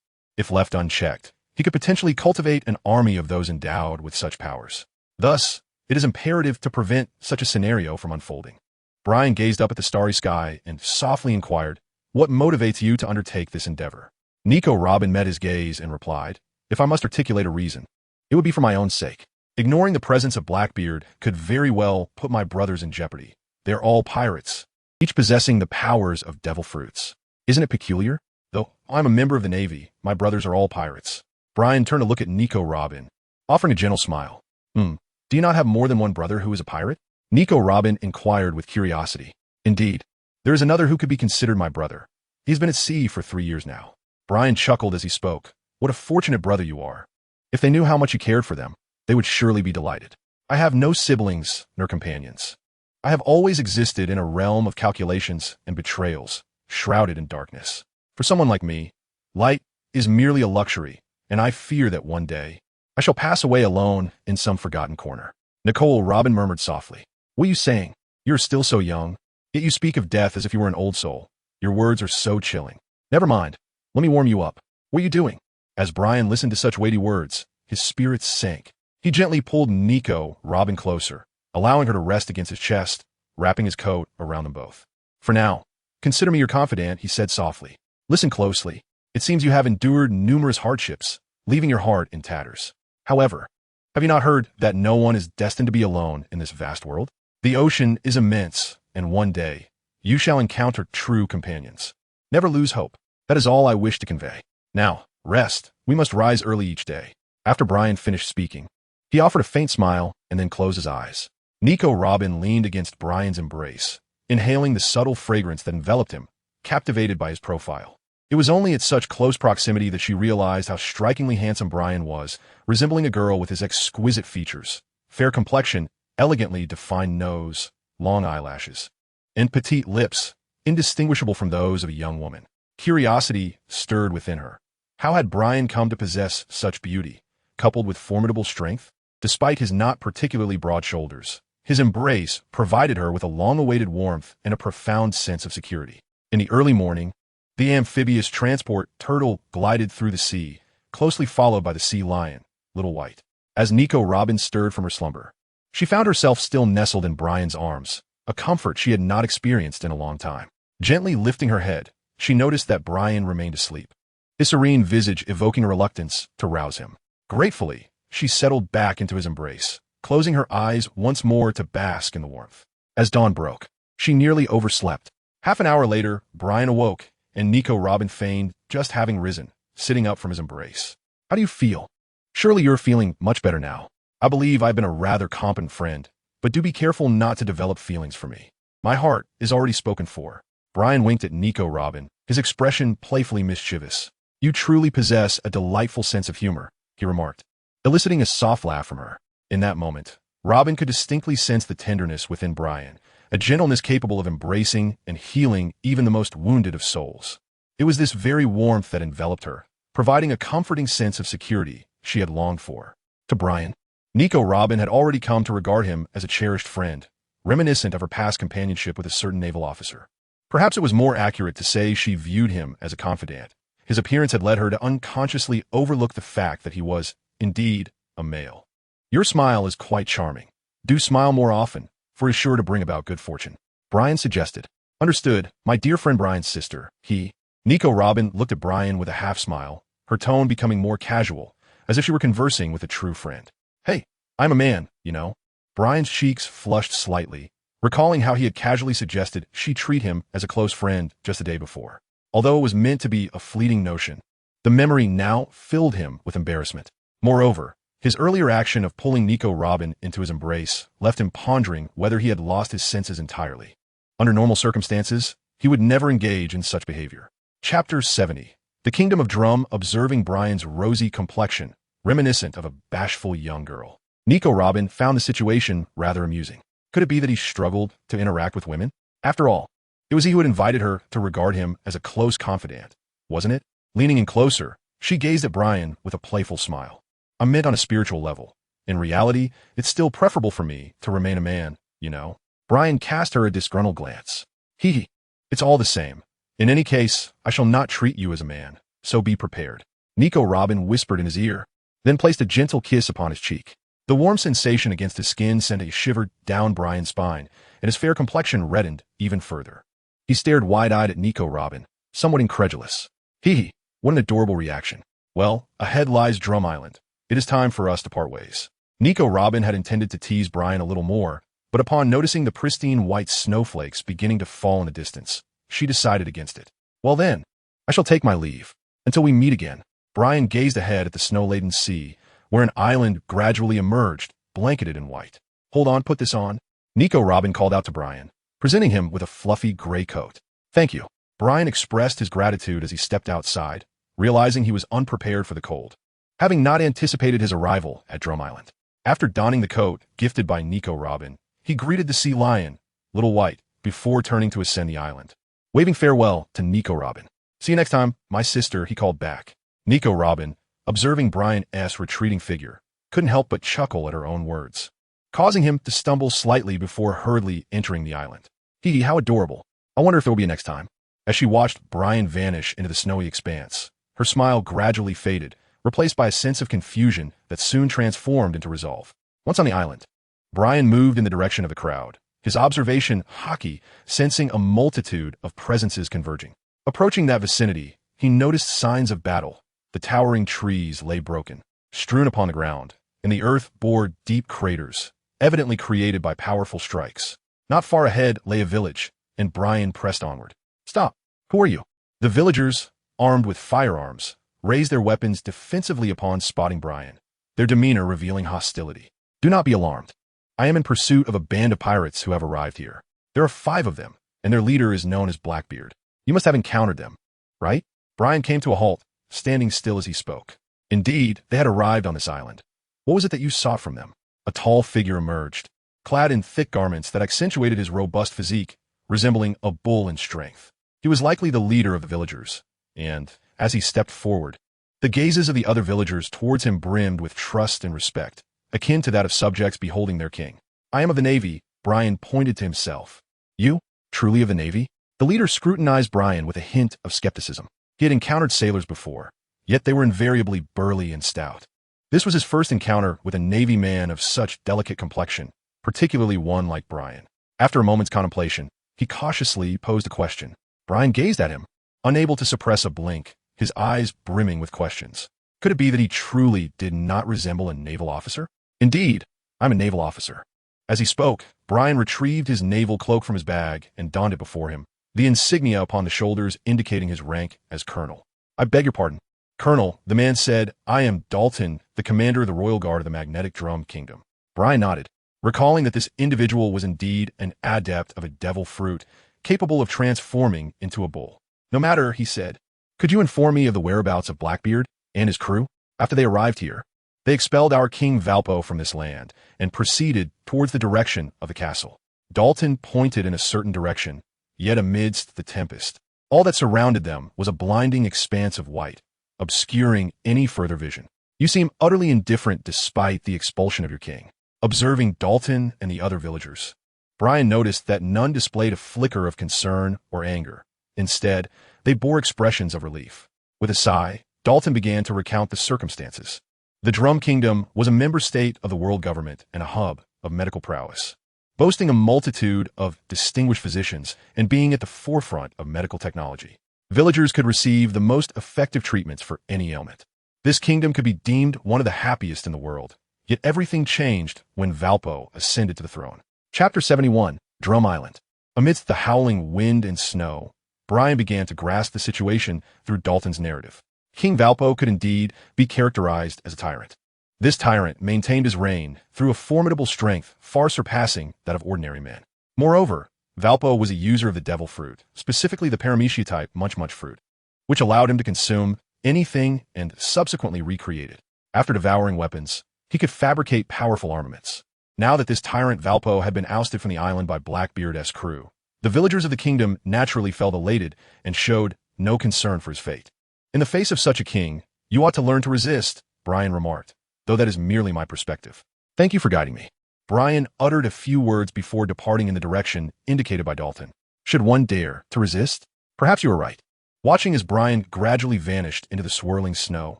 If left unchecked, he could potentially cultivate an army of those endowed with such powers. Thus, it is imperative to prevent such a scenario from unfolding. Brian gazed up at the starry sky and softly inquired, "What motivates you to undertake this endeavor?" Nico Robin met his gaze and replied, "If I must articulate a reason, it would be for my own sake. Ignoring the presence of Blackbeard could very well put my brothers in jeopardy. They're all pirates, each possessing the powers of devil fruits. Isn't it peculiar? Though I'm a member of the Navy, my brothers are all pirates." Brian turned to look at Nico Robin, offering a gentle smile. Do you not have more than one brother who is a pirate?" Nico Robin inquired with curiosity. "Indeed, there is another who could be considered my brother. He's been at sea for 3 years now." Brian chuckled as he spoke. "What a fortunate brother you are. If they knew how much you cared for them, they would surely be delighted. I have no siblings nor companions. I have always existed in a realm of calculations and betrayals, shrouded in darkness. For someone like me, light is merely a luxury, and I fear that one day I shall pass away alone in some forgotten corner." Nicole Robin murmured softly, "What are you saying? You are still so young, yet you speak of death as if you were an old soul. Your words are so chilling. Never mind. Let me warm you up. What are you doing?" As Brian listened to such weighty words, his spirits sank. He gently pulled Nico Robin closer, allowing her to rest against his chest, wrapping his coat around them both. "For now, consider me your confidant," he said softly. "Listen closely. It seems you have endured numerous hardships, leaving your heart in tatters. However, have you not heard that no one is destined to be alone in this vast world? The ocean is immense, and one day, you shall encounter true companions. Never lose hope. That is all I wish to convey. Now, rest. We must rise early each day." After Brian finished speaking, he offered a faint smile and then closed his eyes. Nico Robin leaned against Brian's embrace, inhaling the subtle fragrance that enveloped him, captivated by his profile. It was only at such close proximity that she realized how strikingly handsome Brian was, resembling a girl with his exquisite features, fair complexion, elegantly defined nose, long eyelashes, and petite lips, indistinguishable from those of a young woman. Curiosity stirred within her. How had Brian come to possess such beauty, coupled with formidable strength? Despite his not particularly broad shoulders, his embrace provided her with a long-awaited warmth and a profound sense of security. In the early morning, the amphibious transport Turtle glided through the sea, closely followed by the sea lion, Little White. As Nico Robin stirred from her slumber, she found herself still nestled in Brian's arms, a comfort she had not experienced in a long time. Gently lifting her head, she noticed that Brian remained asleep, his serene visage evoking a reluctance to rouse him. Gratefully, she settled back into his embrace, closing her eyes once more to bask in the warmth. As dawn broke, she nearly overslept. Half an hour later, Brian awoke, and Nico Robin feigned just having risen, sitting up from his embrace. "How do you feel? Surely you're feeling much better now. I believe I've been a rather competent friend, but do be careful not to develop feelings for me. My heart is already spoken for." Brian winked at Nico Robin, his expression playfully mischievous. "You truly possess a delightful sense of humor," he remarked, eliciting a soft laugh from her. In that moment, Robin could distinctly sense the tenderness within Brian, a gentleness capable of embracing and healing even the most wounded of souls. It was this very warmth that enveloped her, providing a comforting sense of security she had longed for. To Brian, Nico Robin had already come to regard him as a cherished friend, reminiscent of her past companionship with a certain naval officer. Perhaps it was more accurate to say she viewed him as a confidant. His appearance had led her to unconsciously overlook the fact that he was, indeed, a male. "Your smile is quite charming. Do smile more often, for it is sure to bring about good fortune," Brian suggested. "Understood, my dear friend Brian's sister, He." Nico Robin looked at Brian with a half-smile, her tone becoming more casual, as if she were conversing with a true friend. "Hey, I'm a man, you know." Brian's cheeks flushed slightly, recalling how he had casually suggested she treat him as a close friend just the day before. Although it was meant to be a fleeting notion, the memory now filled him with embarrassment. Moreover, his earlier action of pulling Nico Robin into his embrace left him pondering whether he had lost his senses entirely. Under normal circumstances, he would never engage in such behavior. Chapter 70. The Kingdom of Drum, observing Brian's rosy complexion, reminiscent of a bashful young girl. Nico Robin found the situation rather amusing. Could it be that he struggled to interact with women? After all, it was he who had invited her to regard him as a close confidant, wasn't it? Leaning in closer, she gazed at Brian with a playful smile. I meant on a spiritual level. In reality, it's still preferable for me to remain a man, you know. Brian cast her a disgruntled glance. He, it's all the same. In any case, I shall not treat you as a man, so be prepared. Nico Robin whispered in his ear, then placed a gentle kiss upon his cheek. The warm sensation against his skin sent a shiver down Brian's spine, and his fair complexion reddened even further. He stared wide-eyed at Nico Robin, somewhat incredulous. He, what an adorable reaction. Well, ahead lies Drum Island. It is time for us to part ways. Nico Robin had intended to tease Brian a little more, but upon noticing the pristine white snowflakes beginning to fall in the distance, she decided against it. Well then, I shall take my leave. Until we meet again. Brian gazed ahead at the snow-laden sea, where an island gradually emerged, blanketed in white. Hold on, put this on. Nico Robin called out to Brian, presenting him with a fluffy gray coat. Thank you. Brian expressed his gratitude as he stepped outside, realizing he was unprepared for the cold, having not anticipated his arrival at Drum Island. After donning the coat gifted by Nico Robin, he greeted the sea lion, Little White, before turning to ascend the island. Waving farewell to Nico Robin. See you next time, my sister, he called back. Nico Robin, observing Brian's retreating figure, couldn't help but chuckle at her own words, causing him to stumble slightly before hurriedly entering the island. Hee, how adorable. I wonder if there will be a next time. As she watched Brian vanish into the snowy expanse, her smile gradually faded, replaced by a sense of confusion that soon transformed into resolve. Once on the island, Brian moved in the direction of the crowd, his observation hockey, sensing a multitude of presences converging. Approaching that vicinity, he noticed signs of battle. The towering trees lay broken, strewn upon the ground, and the earth bore deep craters, evidently created by powerful strikes. Not far ahead lay a village, and Brian pressed onward. Stop! Who are you? The villagers, armed with firearms, raised their weapons defensively upon spotting Brian, their demeanor revealing hostility. Do not be alarmed. I am in pursuit of a band of pirates who have arrived here. There are 5 of them, and their leader is known as Blackbeard. You must have encountered them, right? Brian came to a halt, standing still as he spoke. Indeed, they had arrived on this island. What was it that you sought from them? A tall figure emerged, clad in thick garments that accentuated his robust physique, resembling a bull in strength. He was likely the leader of the villagers, and, as he stepped forward, the gazes of the other villagers towards him brimmed with trust and respect, akin to that of subjects beholding their king. I am of the Navy, Brian pointed to himself. You? Truly of the Navy? The leader scrutinized Brian with a hint of skepticism. He had encountered sailors before, yet they were invariably burly and stout. This was his first encounter with a Navy man of such delicate complexion, particularly one like Brian. After a moment's contemplation, he cautiously posed a question. Brian gazed at him, unable to suppress a blink, his eyes brimming with questions. Could it be that he truly did not resemble a naval officer? Indeed, I'm a naval officer. As he spoke, Brian retrieved his naval cloak from his bag and donned it before him, the insignia upon the shoulders indicating his rank as colonel. I beg your pardon. Colonel, the man said, I am Dalton, the commander of the Royal Guard of the Magnetic Drum Kingdom. Brian nodded, recalling that this individual was indeed an adept of a devil fruit, capable of transforming into a bull. No matter, he said. Could you inform me of the whereabouts of Blackbeard and his crew? After they arrived here, they expelled our King Valpo from this land and proceeded towards the direction of the castle. Dalton pointed in a certain direction, yet amidst the tempest, all that surrounded them was a blinding expanse of white, obscuring any further vision. You seem utterly indifferent despite the expulsion of your king. Observing Dalton and the other villagers, Brian noticed that none displayed a flicker of concern or anger. Instead, they bore expressions of relief. With a sigh, Dalton began to recount the circumstances. The Drum Kingdom was a member state of the world government and a hub of medical prowess, boasting a multitude of distinguished physicians and being at the forefront of medical technology. Villagers could receive the most effective treatments for any ailment. This kingdom could be deemed one of the happiest in the world, yet everything changed when Valpo ascended to the throne. Chapter 71. Drum Island. Amidst the howling wind and snow, Brian began to grasp the situation through Dalton's narrative. King Valpo could indeed be characterized as a tyrant. This tyrant maintained his reign through a formidable strength far surpassing that of ordinary men. Moreover, Valpo was a user of the devil fruit, specifically the paramecia type munch fruit, which allowed him to consume anything and subsequently recreate it. After devouring weapons, he could fabricate powerful armaments. Now that this tyrant Valpo had been ousted from the island by Blackbeard's crew, the villagers of the kingdom naturally felt elated and showed no concern for his fate. In the face of such a king, you ought to learn to resist, Brian remarked, though that is merely my perspective. Thank you for guiding me. Brian uttered a few words before departing in the direction indicated by Dalton. Should one dare to resist? Perhaps you are right. Watching as Brian gradually vanished into the swirling snow,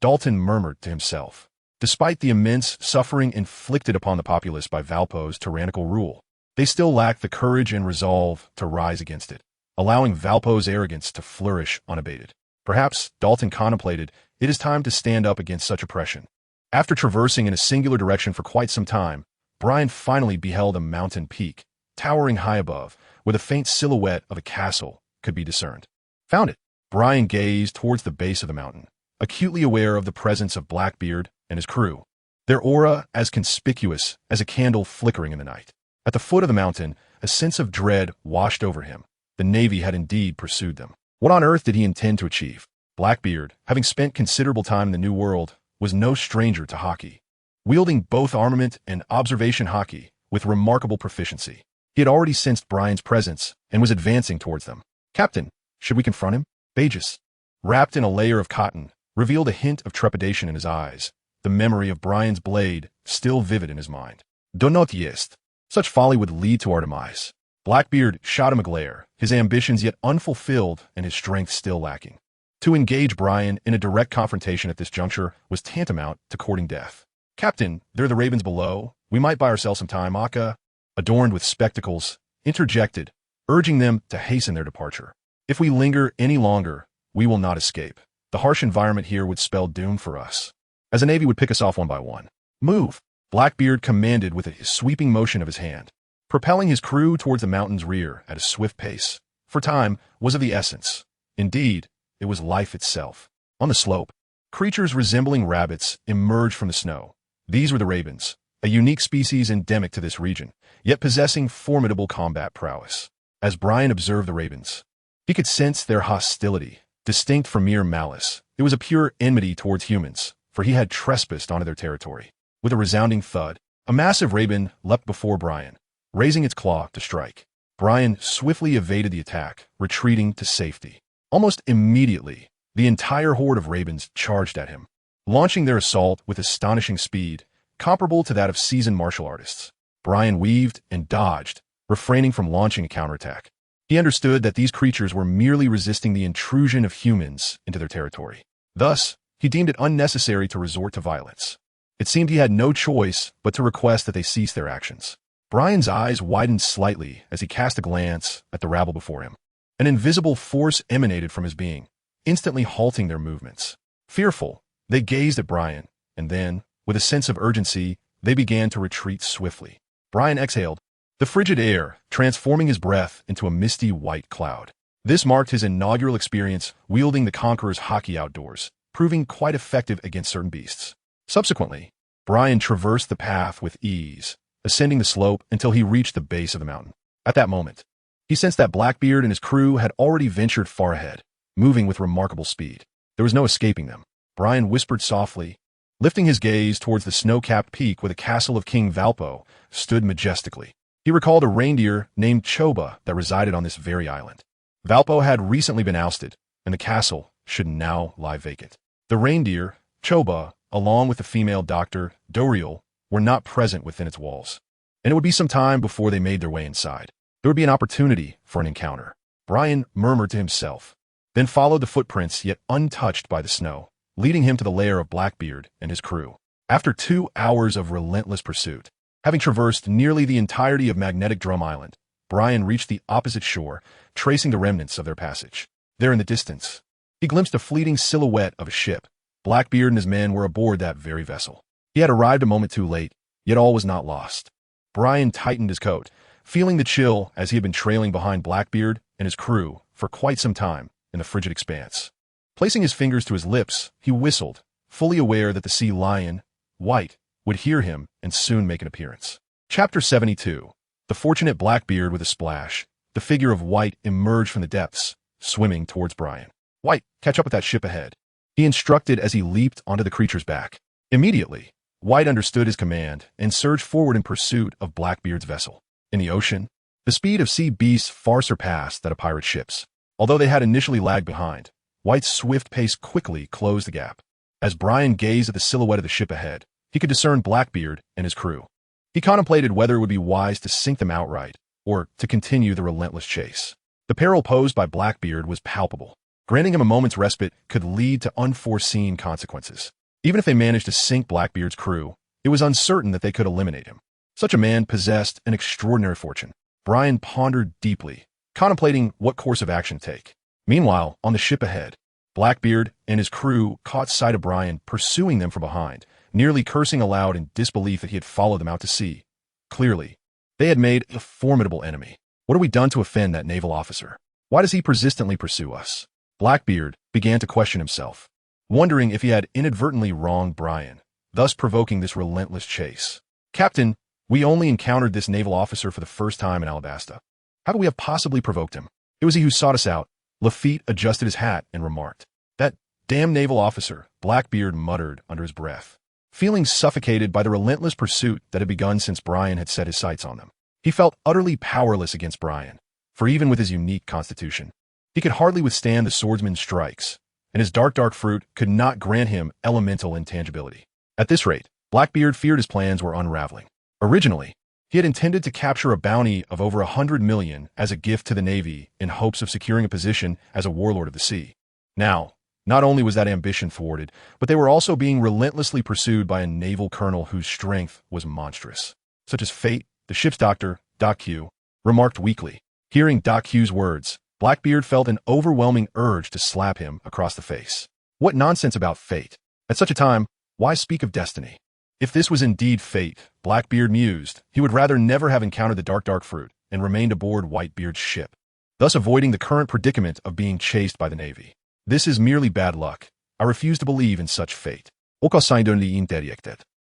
Dalton murmured to himself. Despite the immense suffering inflicted upon the populace by Valpo's tyrannical rule, they still lacked the courage and resolve to rise against it, allowing Valpo's arrogance to flourish unabated. Perhaps, Dalton contemplated, it is time to stand up against such oppression. After traversing in a singular direction for quite some time, Brian finally beheld a mountain peak, towering high above, where the faint silhouette of a castle could be discerned. Found it. Brian gazed towards the base of the mountain, acutely aware of the presence of Blackbeard and his crew, their aura as conspicuous as a candle flickering in the night. At the foot of the mountain, a sense of dread washed over him. The Navy had indeed pursued them. What on earth did he intend to achieve? Blackbeard, having spent considerable time in the New World, was no stranger to hockey, wielding both armament and observation hockey with remarkable proficiency. He had already sensed Brian's presence and was advancing towards them. Captain, should we confront him? Bagus, wrapped in a layer of cotton, revealed a hint of trepidation in his eyes, the memory of Brian's blade still vivid in his mind. Do not jest. Such folly would lead to our demise. Blackbeard shot him a glare, his ambitions yet unfulfilled and his strength still lacking. To engage Brian in a direct confrontation at this juncture was tantamount to courting death. Captain, there are the ravens below. We might buy ourselves some time. Akka, adorned with spectacles, interjected, urging them to hasten their departure. If we linger any longer, we will not escape. The harsh environment here would spell doom for us, as the Navy would pick us off one by one. Move! Blackbeard commanded with a sweeping motion of his hand, propelling his crew towards the mountain's rear at a swift pace. For time was of the essence. Indeed, it was life itself. On the slope, creatures resembling rabbits emerged from the snow. These were the ravens, a unique species endemic to this region, yet possessing formidable combat prowess. As Brian observed the ravens, he could sense their hostility, distinct from mere malice. It was a pure enmity towards humans, for he had trespassed onto their territory. With a resounding thud, a massive raven leapt before Brian, raising its claw to strike. Brian swiftly evaded the attack, retreating to safety. Almost immediately, the entire horde of ravens charged at him, launching their assault with astonishing speed, comparable to that of seasoned martial artists. Brian weaved and dodged, refraining from launching a counterattack. He understood that these creatures were merely resisting the intrusion of humans into their territory. Thus, he deemed it unnecessary to resort to violence. It seemed he had no choice but to request that they cease their actions. Brian's eyes widened slightly as he cast a glance at the rabble before him. An invisible force emanated from his being, instantly halting their movements. Fearful, they gazed at Brian, and then, with a sense of urgency, they began to retreat swiftly. Brian exhaled, the frigid air transforming his breath into a misty white cloud. This marked his inaugural experience wielding the Conqueror's hockey outdoors, proving quite effective against certain beasts. Subsequently, Brian traversed the path with ease, ascending the slope until he reached the base of the mountain. At that moment, he sensed that Blackbeard and his crew had already ventured far ahead, moving with remarkable speed. There was no escaping them. Brian whispered softly, lifting his gaze towards the snow-capped peak where the castle of King Valpo stood majestically. He recalled a reindeer named Choba that resided on this very island. Valpo had recently been ousted, and the castle should now lie vacant. The reindeer, Choba, along with the female doctor, Doriel, were not present within its walls, and it would be some time before they made their way inside. There would be an opportunity for an encounter. Brian murmured to himself, then followed the footprints yet untouched by the snow, leading him to the lair of Blackbeard and his crew. After 2 hours of relentless pursuit, having traversed nearly the entirety of Magnetic Drum Island, Brian reached the opposite shore, tracing the remnants of their passage. There in the distance, he glimpsed a fleeting silhouette of a ship. Blackbeard and his men were aboard that very vessel. He had arrived a moment too late, yet all was not lost. Brian tightened his coat, feeling the chill as he had been trailing behind Blackbeard and his crew for quite some time in the frigid expanse. Placing his fingers to his lips, he whistled, fully aware that the sea lion, White, would hear him and soon make an appearance. Chapter 72. The fortunate Blackbeard with a splash. The figure of White emerged from the depths, swimming towards Brian. "White, catch up with that ship ahead," he instructed as he leaped onto the creature's back. Immediately, White understood his command and surged forward in pursuit of Blackbeard's vessel. In the ocean, the speed of sea beasts far surpassed that of pirate ships. Although they had initially lagged behind, White's swift pace quickly closed the gap. As Brian gazed at the silhouette of the ship ahead, he could discern Blackbeard and his crew. He contemplated whether it would be wise to sink them outright or to continue the relentless chase. The peril posed by Blackbeard was palpable. Granting him a moment's respite could lead to unforeseen consequences. Even if they managed to sink Blackbeard's crew, it was uncertain that they could eliminate him. Such a man possessed an extraordinary fortune. Brian pondered deeply, contemplating what course of action to take. Meanwhile, on the ship ahead, Blackbeard and his crew caught sight of Brian pursuing them from behind, nearly cursing aloud in disbelief that he had followed them out to sea. Clearly, they had made a formidable enemy. What have we done to offend that naval officer? Why does he persistently pursue us? Blackbeard began to question himself, wondering if he had inadvertently wronged Brian, thus provoking this relentless chase. "Captain, we only encountered this naval officer for the first time in Alabasta. How could we have possibly provoked him? It was he who sought us out." Lafitte adjusted his hat and remarked. "That damn naval officer," Blackbeard muttered under his breath, feeling suffocated by the relentless pursuit that had begun since Brian had set his sights on them. He felt utterly powerless against Brian, for even with his unique constitution, he could hardly withstand the swordsman's strikes, and his dark fruit could not grant him elemental intangibility. At this rate, Blackbeard feared his plans were unraveling. Originally, he had intended to capture a bounty of over 100 million as a gift to the Navy in hopes of securing a position as a warlord of the sea. Now, not only was that ambition thwarted, but they were also being relentlessly pursued by a naval colonel whose strength was monstrous. Such as Fate, the ship's doctor, Doc Q, remarked weakly. Hearing Doc Q's words, Blackbeard felt an overwhelming urge to slap him across the face. What nonsense about fate! At such a time, why speak of destiny? If this was indeed fate, Blackbeard mused, he would rather never have encountered the dark fruit and remained aboard Whitebeard's ship, thus avoiding the current predicament of being chased by the Navy. "This is merely bad luck. I refuse to believe in such fate."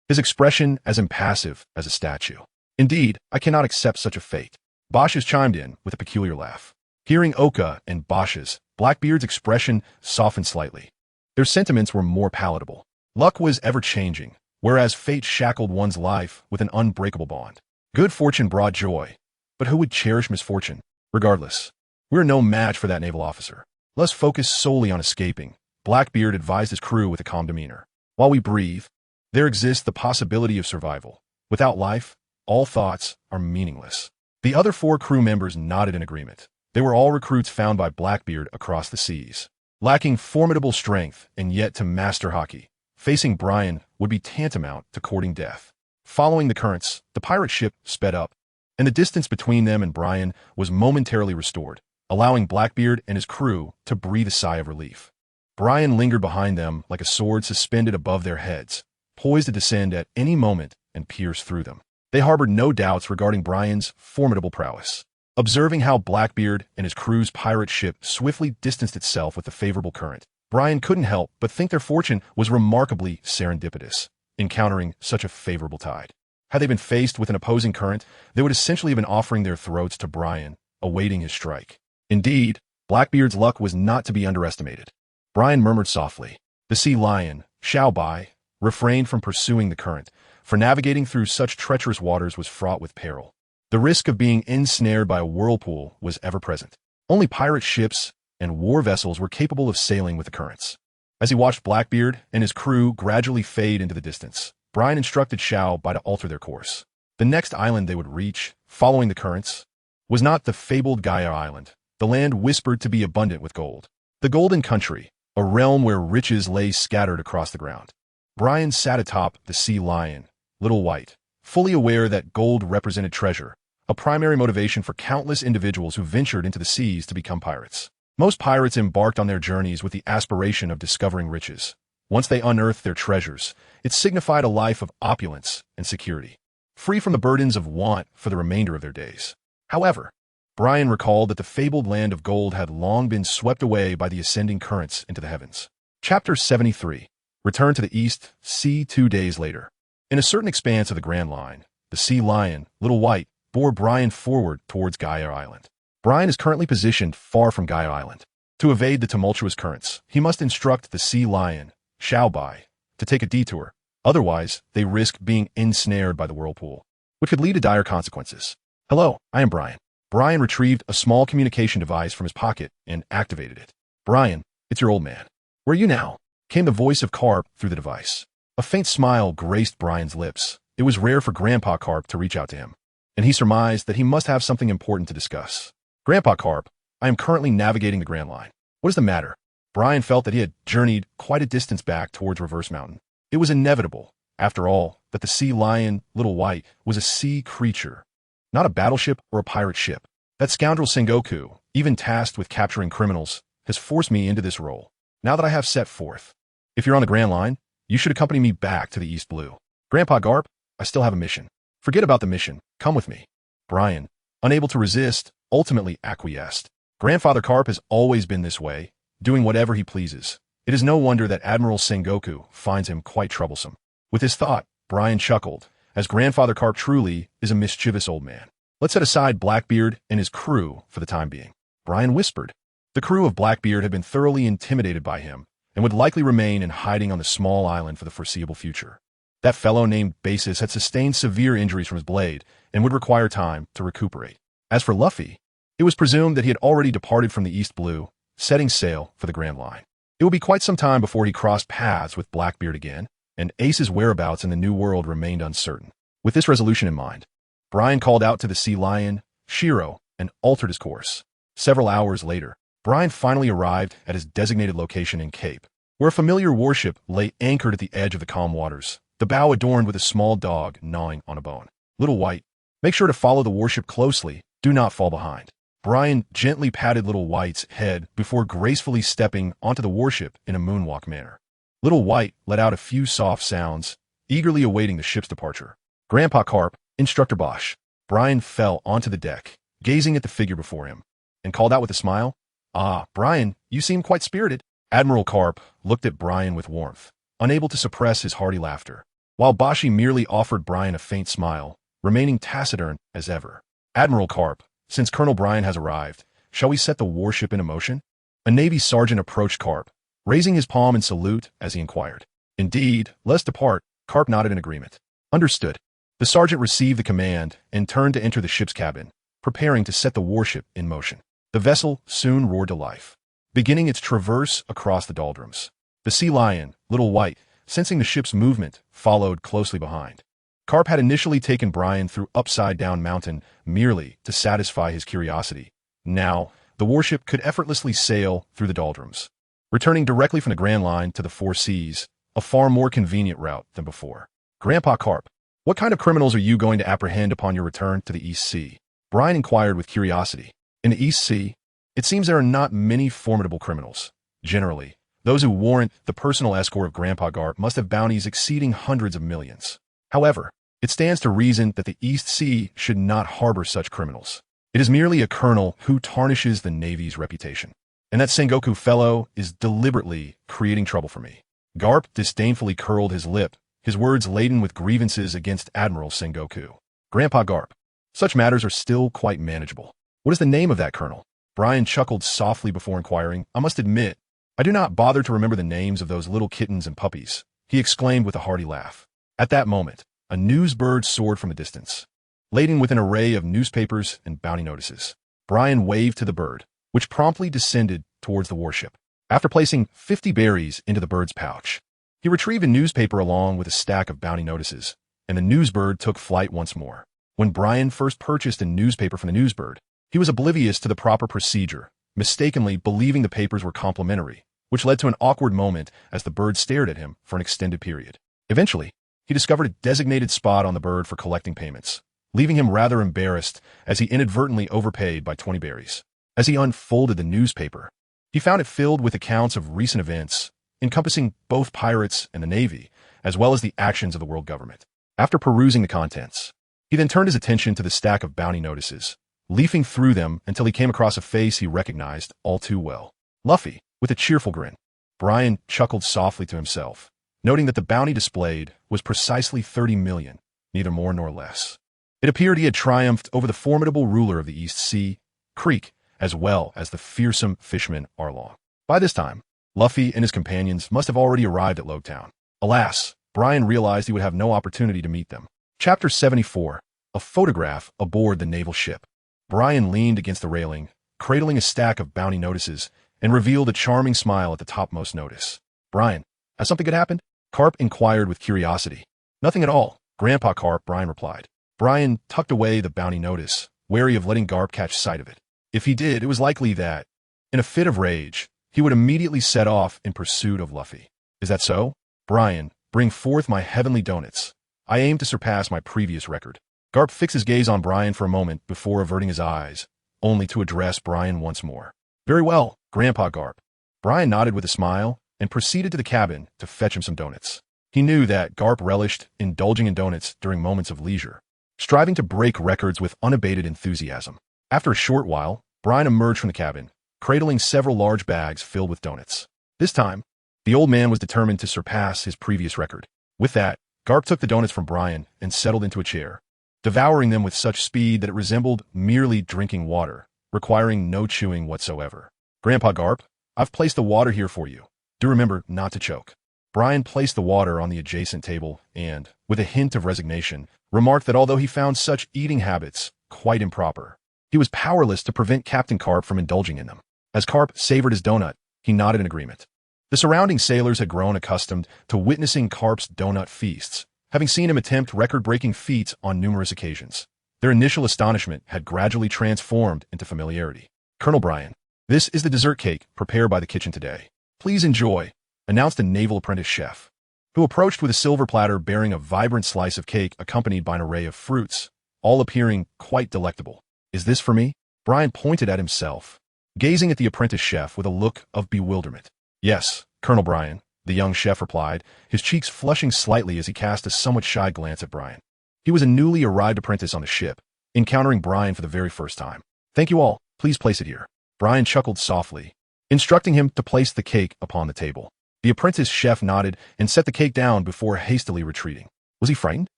His expression as impassive as a statue. "Indeed, I cannot accept such a fate." Bosch's chimed in with a peculiar laugh. Hearing Oka and Bosch's, Blackbeard's expression softened slightly. Their sentiments were more palatable. Luck was ever-changing, whereas fate shackled one's life with an unbreakable bond. Good fortune brought joy, but who would cherish misfortune? Regardless, we're no match for that naval officer. Let's focus solely on escaping, Blackbeard advised his crew with a calm demeanor. While we breathe, there exists the possibility of survival. Without life, all thoughts are meaningless. The other 4 crew members nodded in agreement. They were all recruits found by Blackbeard across the seas. Lacking formidable strength and yet to master hockey, facing Brian would be tantamount to courting death. Following the currents, the pirate ship sped up, and the distance between them and Brian was momentarily restored, allowing Blackbeard and his crew to breathe a sigh of relief. Brian lingered behind them like a sword suspended above their heads, poised to descend at any moment and pierce through them. They harbored no doubts regarding Brian's formidable prowess. Observing how Blackbeard and his crew's pirate ship swiftly distanced itself with the favorable current, Brian couldn't help but think their fortune was remarkably serendipitous, encountering such a favorable tide. Had they been faced with an opposing current, they would essentially have been offering their throats to Brian, awaiting his strike. Indeed, Blackbeard's luck was not to be underestimated. Brian murmured softly. The sea lion, Xiao Bai, refrained from pursuing the current, for navigating through such treacherous waters was fraught with peril. The risk of being ensnared by a whirlpool was ever present. Only pirate ships and war vessels were capable of sailing with the currents. As he watched Blackbeard and his crew gradually fade into the distance, Brian instructed Xiao Bai to alter their course. The next island they would reach, following the currents, was not the fabled Gaia Island, the land whispered to be abundant with gold. The Golden Country, a realm where riches lay scattered across the ground. Brian sat atop the sea lion, Little White, fully aware that gold represented treasure, a primary motivation for countless individuals who ventured into the seas to become pirates. Most pirates embarked on their journeys with the aspiration of discovering riches. Once they unearthed their treasures, it signified a life of opulence and security, free from the burdens of want for the remainder of their days. However, Brian recalled that the fabled land of gold had long been swept away by the ascending currents into the heavens. Chapter 73. Return to the East Sea 2 days later. In a certain expanse of the Grand Line, the sea lion, Little White, bore Brian forward towards Gaia Island. Brian is currently positioned far from Gaia Island. To evade the tumultuous currents, he must instruct the sea lion, Bai, to take a detour. Otherwise, they risk being ensnared by the whirlpool, which could lead to dire consequences. Hello, I am Brian. Brian retrieved a small communication device from his pocket and activated it. Brian, it's your old man. Where are you now? Came the voice of Garp through the device. A faint smile graced Brian's lips. It was rare for Grandpa Garp to reach out to him, and he surmised that he must have something important to discuss. Grandpa Garp, I am currently navigating the Grand Line. What is the matter? Brian felt that he had journeyed quite a distance back towards Reverse Mountain. It was inevitable, after all, that the sea lion, Little White, was a sea creature, not a battleship or a pirate ship. That scoundrel Sengoku, even tasked with capturing criminals, has forced me into this role. Now that I have set forth, if you're on the Grand Line, you should accompany me back to the East Blue. Grandpa Garp, I still have a mission. Forget about the mission. Come with me. Brian, unable to resist, ultimately acquiesced. Grandfather Garp has always been this way, doing whatever he pleases. It is no wonder that Admiral Sengoku finds him quite troublesome. With his thought, Brian chuckled, as Grandfather Garp truly is a mischievous old man. Let's set aside Blackbeard and his crew for the time being. Brian whispered. The crew of Blackbeard had been thoroughly intimidated by him and would likely remain in hiding on the small island for the foreseeable future. That fellow named Basis had sustained severe injuries from his blade and would require time to recuperate. As for Luffy, it was presumed that he had already departed from the East Blue, setting sail for the Grand Line. It would be quite some time before he crossed paths with Blackbeard again, and Ace's whereabouts in the New World remained uncertain. With this resolution in mind, Brian called out to the sea lion, Shiro, and altered his course. Several hours later, Brian finally arrived at his designated location in Cape, where a familiar warship lay anchored at the edge of the calm waters, the bow adorned with a small dog gnawing on a bone. Little White, make sure to follow the warship closely. Do not fall behind. Brian gently patted Little White's head before gracefully stepping onto the warship in a moonwalk manner. Little White let out a few soft sounds, eagerly awaiting the ship's departure. Grandpa Garp, Instructor Bosch. Brian fell onto the deck, gazing at the figure before him, and called out with a smile, "Ah, Brian, you seem quite spirited." Admiral Garp looked at Brian with warmth, unable to suppress his hearty laughter, while Boshi merely offered Brian a faint smile, remaining taciturn as ever. Admiral Garp, since Colonel Brian has arrived, shall we set the warship into motion? A Navy sergeant approached Garp, raising his palm in salute as he inquired. Indeed, let's depart. Garp nodded in agreement. Understood. The sergeant received the command and turned to enter the ship's cabin, preparing to set the warship in motion. The vessel soon roared to life, beginning its traverse across the doldrums. The sea lion, Little White, sensing the ship's movement, followed closely behind. Garp had initially taken Brian through Upside Down Mountain merely to satisfy his curiosity. Now, the warship could effortlessly sail through the doldrums, returning directly from the Grand Line to the Four Seas, a far more convenient route than before. Grandpa Garp, what kind of criminals are you going to apprehend upon your return to the East Sea? Brian inquired with curiosity. In the East Sea, it seems there are not many formidable criminals. Generally, those who warrant the personal escort of Grandpa Garp must have bounties exceeding hundreds of millions. However, it stands to reason that the East Sea should not harbor such criminals. It is merely a colonel who tarnishes the Navy's reputation. And that Sengoku fellow is deliberately creating trouble for me. Garp disdainfully curled his lip, his words laden with grievances against Admiral Sengoku. Grandpa Garp, such matters are still quite manageable. What is the name of that colonel? Brian chuckled softly before inquiring. I must admit, I do not bother to remember the names of those little kittens and puppies, he exclaimed with a hearty laugh. At that moment, a newsbird soared from a distance, laden with an array of newspapers and bounty notices. Brian waved to the bird, which promptly descended towards the warship. After placing 50 berries into the bird's pouch, he retrieved a newspaper along with a stack of bounty notices, and the newsbird took flight once more. When Brian first purchased a newspaper from the newsbird, he was oblivious to the proper procedure, mistakenly believing the papers were complimentary, which led to an awkward moment as the bird stared at him for an extended period. Eventually, he discovered a designated spot on the bird for collecting payments, leaving him rather embarrassed as he inadvertently overpaid by 20 berries. As he unfolded the newspaper, he found it filled with accounts of recent events, encompassing both pirates and the Navy, as well as the actions of the world government. After perusing the contents, he then turned his attention to the stack of bounty notices, leafing through them until he came across a face he recognized all too well. Luffy, with a cheerful grin. Brian chuckled softly to himself, noting that the bounty displayed was precisely 30 million, neither more nor less. It appeared he had triumphed over the formidable ruler of the East Sea, Creek, as well as the fearsome fisherman Arlong. By this time, Luffy and his companions must have already arrived at Logtown. Alas, Brian realized he would have no opportunity to meet them. Chapter 74. A photograph aboard the naval ship. Brian leaned against the railing, cradling a stack of bounty notices, and revealed a charming smile at the topmost notice. Brian, has something good happened? Garp inquired with curiosity. Nothing at all, Grandpa Garp, Brian replied. Brian tucked away the bounty notice, wary of letting Garp catch sight of it. If he did, it was likely that, in a fit of rage, he would immediately set off in pursuit of Luffy. Is that so? Brian, bring forth my heavenly donuts. I aim to surpass my previous record. Garp fixed his gaze on Brian for a moment before averting his eyes, only to address Brian once more. Very well, Grandpa Garp. Brian nodded with a smile and proceeded to the cabin to fetch him some donuts. He knew that Garp relished indulging in donuts during moments of leisure, striving to break records with unabated enthusiasm. After a short while, Brian emerged from the cabin, cradling several large bags filled with donuts. This time, the old man was determined to surpass his previous record. With that, Garp took the donuts from Brian and settled into a chair, devouring them with such speed that it resembled merely drinking water, requiring no chewing whatsoever. Grandpa Garp, I've placed the water here for you. Do remember not to choke. Brian placed the water on the adjacent table and, with a hint of resignation, remarked that although he found such eating habits quite improper, he was powerless to prevent Captain Garp from indulging in them. As Garp savored his donut, he nodded in agreement. The surrounding sailors had grown accustomed to witnessing Garp's donut feasts, having seen him attempt record-breaking feats on numerous occasions. Their initial astonishment had gradually transformed into familiarity. Colonel Brian, this is the dessert cake prepared by the kitchen today. Please enjoy, announced a naval apprentice chef, who approached with a silver platter bearing a vibrant slice of cake accompanied by an array of fruits, all appearing quite delectable. Is this for me? Brian pointed at himself, gazing at the apprentice chef with a look of bewilderment. Yes, Colonel Brian, the young chef replied, his cheeks flushing slightly as he cast a somewhat shy glance at Brian. He was a newly arrived apprentice on the ship, encountering Brian for the very first time. Thank you all, please place it here. Brian chuckled softly, instructing him to place the cake upon the table. The apprentice chef nodded and set the cake down before hastily retreating. Was he frightened?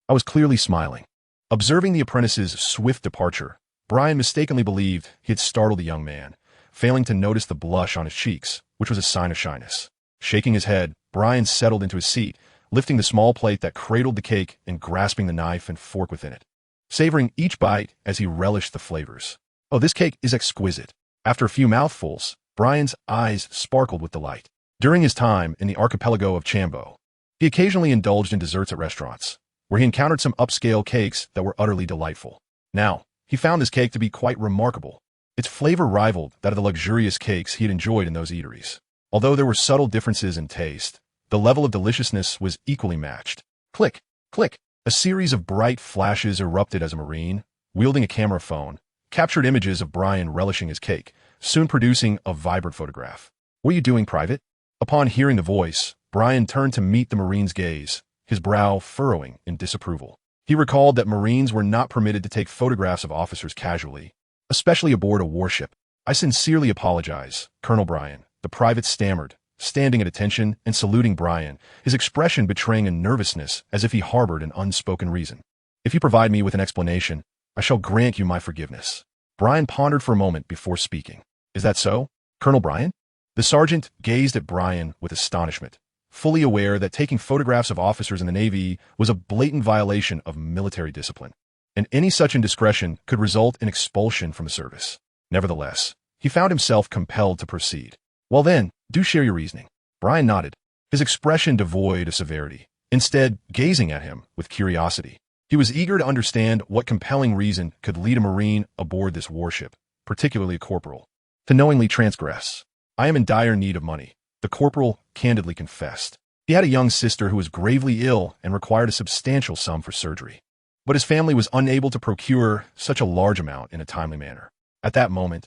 I was clearly smiling. Observing the apprentice's swift departure, Brian mistakenly believed he had startled the young man, failing to notice the blush on his cheeks, which was a sign of shyness. Shaking his head, Brian settled into his seat, lifting the small plate that cradled the cake and grasping the knife and fork within it, savoring each bite as he relished the flavors. Oh, this cake is exquisite. After a few mouthfuls, Brian's eyes sparkled with delight. During his time in the archipelago of Chambo, he occasionally indulged in desserts at restaurants, where he encountered some upscale cakes that were utterly delightful. Now, he found this cake to be quite remarkable. Its flavor rivaled that of the luxurious cakes he had enjoyed in those eateries. Although there were subtle differences in taste, the level of deliciousness was equally matched. Click, click. A series of bright flashes erupted as a Marine, wielding a camera phone, captured images of Brian relishing his cake, soon producing a vibrant photograph. What are you doing, Private? Upon hearing the voice, Brian turned to meet the Marine's gaze, his brow furrowing in disapproval. He recalled that Marines were not permitted to take photographs of officers casually, especially aboard a warship. I sincerely apologize, Colonel Brian, the private stammered, standing at attention and saluting Brian, his expression betraying a nervousness as if he harbored an unspoken reason. If you provide me with an explanation, I shall grant you my forgiveness. Brian pondered for a moment before speaking. Is that so, Colonel Brian? The sergeant gazed at Brian with astonishment, fully aware that taking photographs of officers in the Navy was a blatant violation of military discipline, and any such indiscretion could result in expulsion from the service. Nevertheless, he found himself compelled to proceed. Well then, do share your reasoning. Brian nodded, his expression devoid of severity, instead gazing at him with curiosity. He was eager to understand what compelling reason could lead a Marine aboard this warship, particularly a corporal, to knowingly transgress. I am in dire need of money, the corporal candidly confessed. He had a young sister who was gravely ill and required a substantial sum for surgery, but his family was unable to procure such a large amount in a timely manner. At that moment,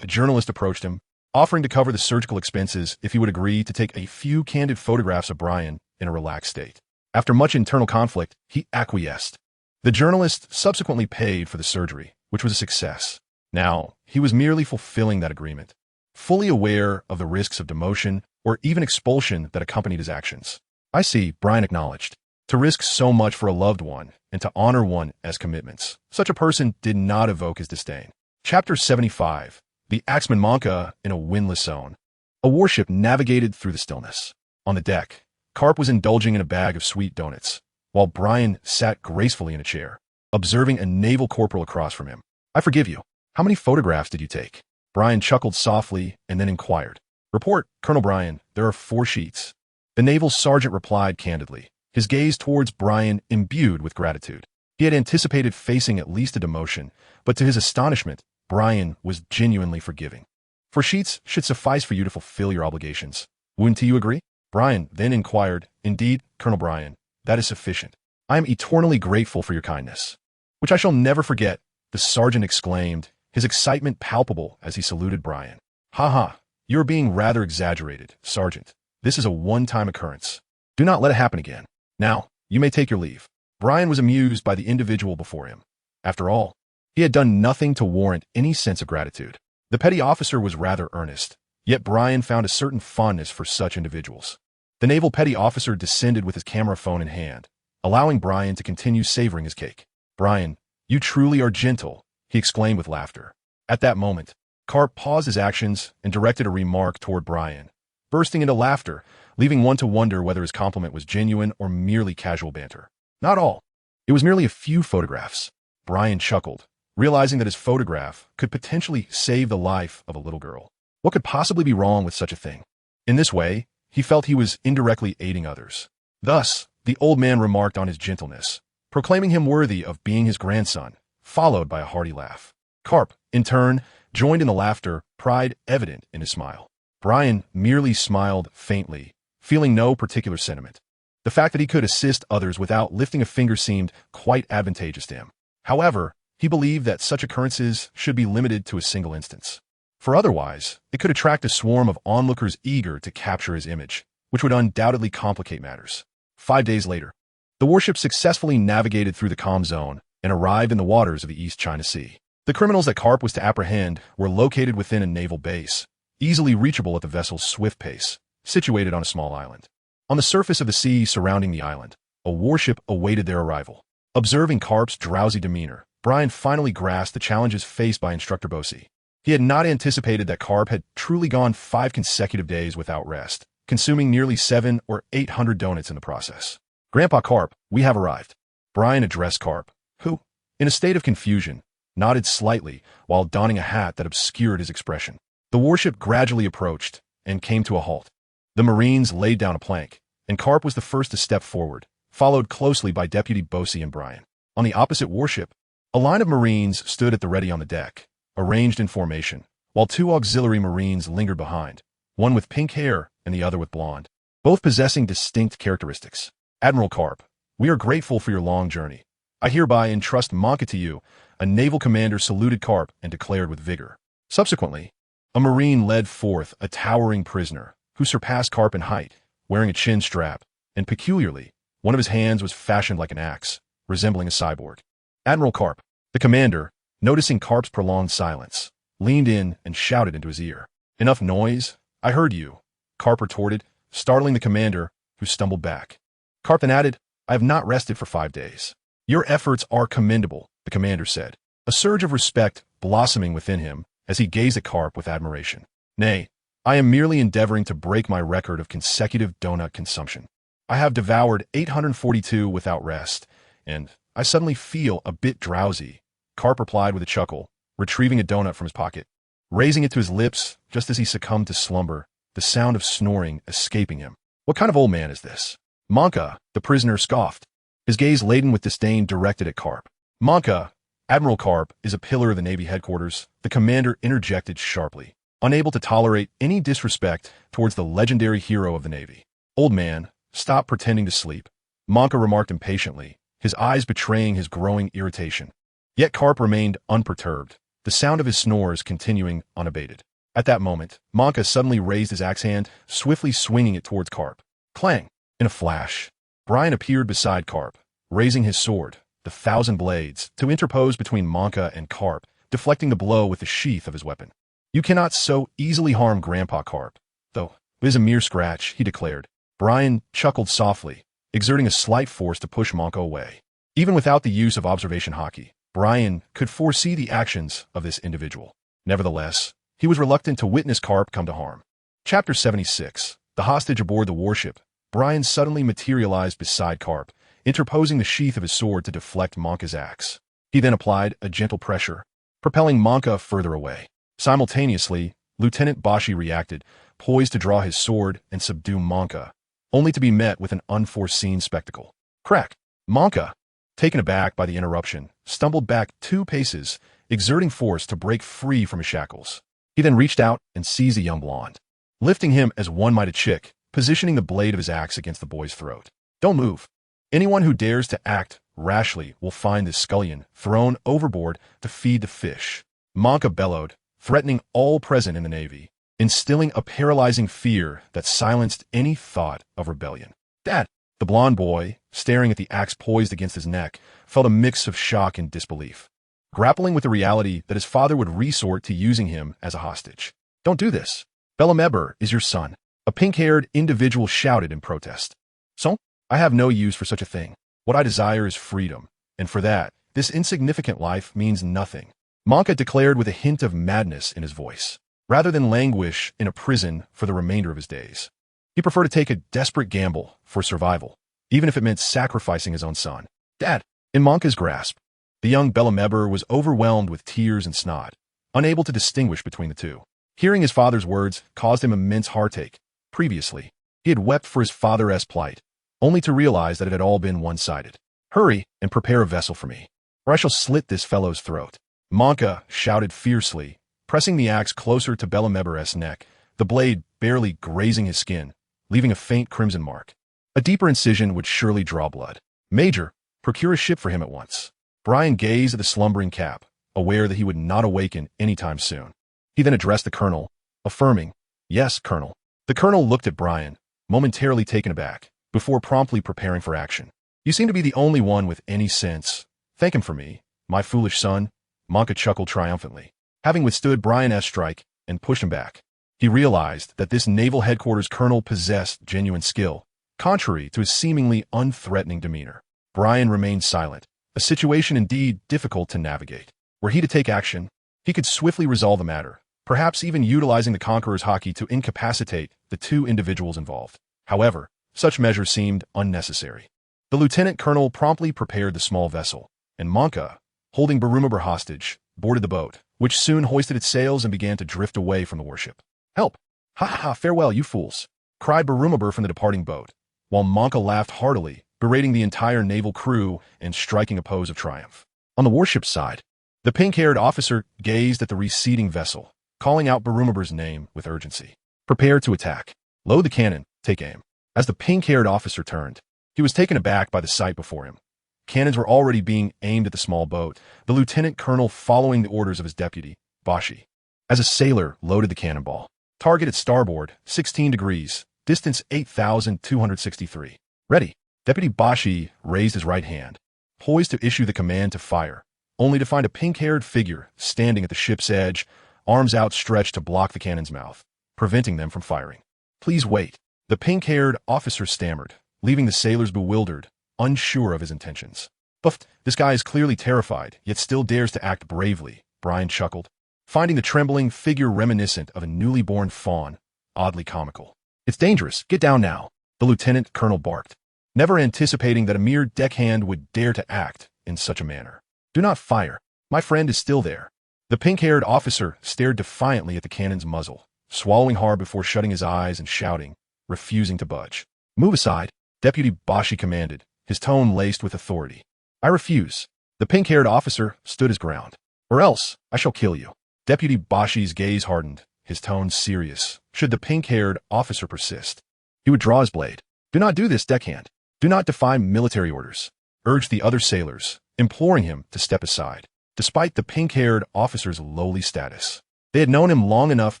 a journalist approached him, offering to cover the surgical expenses if he would agree to take a few candid photographs of Brian in a relaxed state. After much internal conflict, he acquiesced. The journalist subsequently paid for the surgery, which was a success. Now, he was merely fulfilling that agreement, fully aware of the risks of demotion or even expulsion that accompanied his actions. I see, Brian acknowledged. To risk so much for a loved one and to honor one as commitments, such a person did not evoke his disdain. Chapter 75. The Axeman Monka in a Windless Zone. A warship navigated through the stillness. On the deck, Garp was indulging in a bag of sweet donuts, while Brian sat gracefully in a chair, observing a naval corporal across from him. I forgive you. How many photographs did you take? Brian chuckled softly and then inquired. Report, Colonel Brian, there are 4 sheets. The naval sergeant replied candidly, his gaze towards Brian imbued with gratitude. He had anticipated facing at least a demotion, but to his astonishment, Brian was genuinely forgiving. 4 sheets should suffice for you to fulfill your obligations. Wouldn't you agree? Brian then inquired, Indeed, Colonel Brian, that is sufficient. I am eternally grateful for your kindness. Which I shall never forget, the sergeant exclaimed, his excitement palpable as he saluted Brian. Ha ha, you're being rather exaggerated, Sergeant. This is a one-time occurrence. Do not let it happen again. Now, you may take your leave. Brian was amused by the individual before him. After all, he had done nothing to warrant any sense of gratitude. The petty officer was rather earnest, yet Brian found a certain fondness for such individuals. The naval petty officer descended with his camera phone in hand, allowing Brian to continue savoring his cake. Brian, you truly are gentle, he exclaimed with laughter. At that moment, Garp paused his actions and directed a remark toward Brian, bursting into laughter, leaving one to wonder whether his compliment was genuine or merely casual banter. Not all. It was merely a few photographs. Brian chuckled, realizing that his photograph could potentially save the life of a little girl. What could possibly be wrong with such a thing? In this way, he felt he was indirectly aiding others. Thus, the old man remarked on his gentleness, proclaiming him worthy of being his grandson, followed by a hearty laugh. Garp, in turn, joined in the laughter, pride evident in his smile. Brian merely smiled faintly, feeling no particular sentiment. The fact that he could assist others without lifting a finger seemed quite advantageous to him. However, he believed that such occurrences should be limited to a single instance. For otherwise, it could attract a swarm of onlookers eager to capture his image, which would undoubtedly complicate matters. 5 days later, the warship successfully navigated through the calm zone and arrived in the waters of the East China Sea. The criminals that Garp was to apprehend were located within a naval base, easily reachable at the vessel's swift pace, situated on a small island. On the surface of the sea surrounding the island, a warship awaited their arrival. Observing Garp's drowsy demeanor, Brian finally grasped the challenges faced by Instructor Bosi. He had not anticipated that Garp had truly gone 5 consecutive days without rest, consuming nearly 700 or 800 donuts in the process. Grandpa Garp, we have arrived. Brian addressed Garp, who, in a state of confusion, nodded slightly while donning a hat that obscured his expression. The warship gradually approached and came to a halt. The Marines laid down a plank, and Garp was the first to step forward, followed closely by Deputy Bosi and Brian. On the opposite warship, a line of Marines stood at the ready on the deck, arranged in formation, while 2 auxiliary Marines lingered behind, one with pink hair and the other with blonde, both possessing distinct characteristics. Admiral Garp, we are grateful for your long journey. I hereby entrust Monka to you. A naval commander saluted Garp and declared with vigor. Subsequently, a Marine led forth a towering prisoner who surpassed Garp in height, wearing a chin strap, and peculiarly, one of his hands was fashioned like an axe, resembling a cyborg. Admiral Garp, the commander, noticing Garp's prolonged silence, leaned in and shouted into his ear. Enough noise? I heard you, Garp retorted, startling the commander, who stumbled back. Garp then added, I have not rested for 5 days. Your efforts are commendable, the commander said, a surge of respect blossoming within him as he gazed at Garp with admiration. Nay, I am merely endeavoring to break my record of consecutive donut consumption. I have devoured 842 without rest, and I suddenly feel a bit drowsy, Garp replied with a chuckle, retrieving a donut from his pocket. Raising it to his lips just as he succumbed to slumber, the sound of snoring escaping him. What kind of old man is this? Monka, the prisoner scoffed, his gaze laden with disdain directed at Garp. Monka, Admiral Garp, is a pillar of the Navy headquarters, the commander interjected sharply, unable to tolerate any disrespect towards the legendary hero of the Navy. Old man, stop pretending to sleep, Monka remarked impatiently, his eyes betraying his growing irritation. Yet Garp remained unperturbed, the sound of his snores continuing unabated. At that moment, Monka suddenly raised his axe hand, swiftly swinging it towards Garp. Clang! In a flash, Brian appeared beside Garp, raising his sword, the 1,000 blades, to interpose between Monka and Garp deflecting the blow with the sheath of his weapon. "You cannot so easily harm Grandpa Garp, though. It is a mere scratch," he declared. Brian chuckled softly, exerting a slight force to push Monka away. Even without the use of observation haki, Brian could foresee the actions of this individual. Nevertheless, he was reluctant to witness Garp come to harm. Chapter 76. The hostage aboard the warship. Brian suddenly materialized beside Garp, interposing the sheath of his sword to deflect Monka's axe. He then applied a gentle pressure, propelling Monka further away. Simultaneously, Lieutenant Bashi reacted, poised to draw his sword and subdue Monka, only to be met with an unforeseen spectacle. Crack! Monka, taken aback by the interruption, stumbled back 2 paces, exerting force to break free from his shackles. He then reached out and seized the young blonde, lifting him as one might a chick, positioning the blade of his axe against the boy's throat. "Don't move. Anyone who dares to act rashly will find this scullion thrown overboard to feed the fish." Monka bellowed, threatening all present in the Navy, instilling a paralyzing fear that silenced any thought of rebellion. "Dad!" The blond boy, staring at the axe poised against his neck, felt a mix of shock and disbelief, grappling with the reality that his father would resort to using him as a hostage. "Don't do this. Bellameber is your son," a pink-haired individual shouted in protest. "So? I have no use for such a thing. What I desire is freedom, and for that, this insignificant life means nothing," Monka declared with a hint of madness in his voice. Rather than languish in a prison for the remainder of his days, he preferred to take a desperate gamble for survival, even if it meant sacrificing his own son. "Dad!" In Monka's grasp, the young Bellameber was overwhelmed with tears and snot, unable to distinguish between the two. Hearing his father's words caused him immense heartache. Previously, he had wept for his father's plight, only to realize that it had all been one-sided. "Hurry and prepare a vessel for me, or I shall slit this fellow's throat," Monka shouted fiercely, pressing the axe closer to Bellameber's neck, the blade barely grazing his skin, leaving a faint crimson mark. A deeper incision would surely draw blood. "Major, procure a ship for him at once." Brian gazed at the slumbering Cap, aware that he would not awaken any time soon. He then addressed the colonel, affirming, "Yes, Colonel." The colonel looked at Brian, momentarily taken aback, before promptly preparing for action. "You seem to be the only one with any sense. Thank him for me, my foolish son," Monka chuckled triumphantly. Having withstood Brian's strike and pushed him back, he realized that this naval headquarters colonel possessed genuine skill, contrary to his seemingly unthreatening demeanor. Brian remained silent, a situation indeed difficult to navigate. Were he to take action, he could swiftly resolve the matter, perhaps even utilizing the Conqueror's haki to incapacitate the 2 individuals involved. However, such measures seemed unnecessary. The lieutenant colonel promptly prepared the small vessel, and Monka, holding Berumaber hostage, boarded the boat, which soon hoisted its sails and began to drift away from the warship. "Help! Ha ha ha, farewell, you fools!" cried Berumaber from the departing boat, while Monka laughed heartily, berating the entire naval crew and striking a pose of triumph. On the warship's side, the pink-haired officer gazed at the receding vessel, calling out Berumaber's name with urgency. "Prepare to attack. Load the cannon, take aim." As the pink-haired officer turned, he was taken aback by the sight before him. Cannons were already being aimed at the small boat, the lieutenant colonel following the orders of his deputy, Bashi. As a sailor loaded the cannonball. "Target at starboard, 16 degrees, distance 8,263. Ready." Deputy Bashi raised his right hand, poised to issue the command to fire, only to find a pink-haired figure standing at the ship's edge, arms outstretched to block the cannon's mouth, preventing them from firing. "Please wait," the pink-haired officer stammered, leaving the sailors bewildered, unsure of his intentions. "Buffed, this guy is clearly terrified, yet still dares to act bravely," Brian chuckled, finding the trembling figure reminiscent of a newly born fawn, oddly comical. "It's dangerous, get down now," the lieutenant colonel barked, never anticipating that a mere deckhand would dare to act in such a manner. "Do not fire. My friend is still there." The pink-haired officer stared defiantly at the cannon's muzzle, swallowing hard before shutting his eyes and shouting, refusing to budge. "Move aside," Deputy Bashi commanded, his tone laced with authority. "I refuse." The pink-haired officer stood his ground. "Or else, I shall kill you." Deputy Bashi's gaze hardened, his tone serious. Should the pink-haired officer persist, he would draw his blade. "Do not do this, deckhand. Do not defy military orders," urged the other sailors, imploring him to step aside. Despite the pink-haired officer's lowly status, they had known him long enough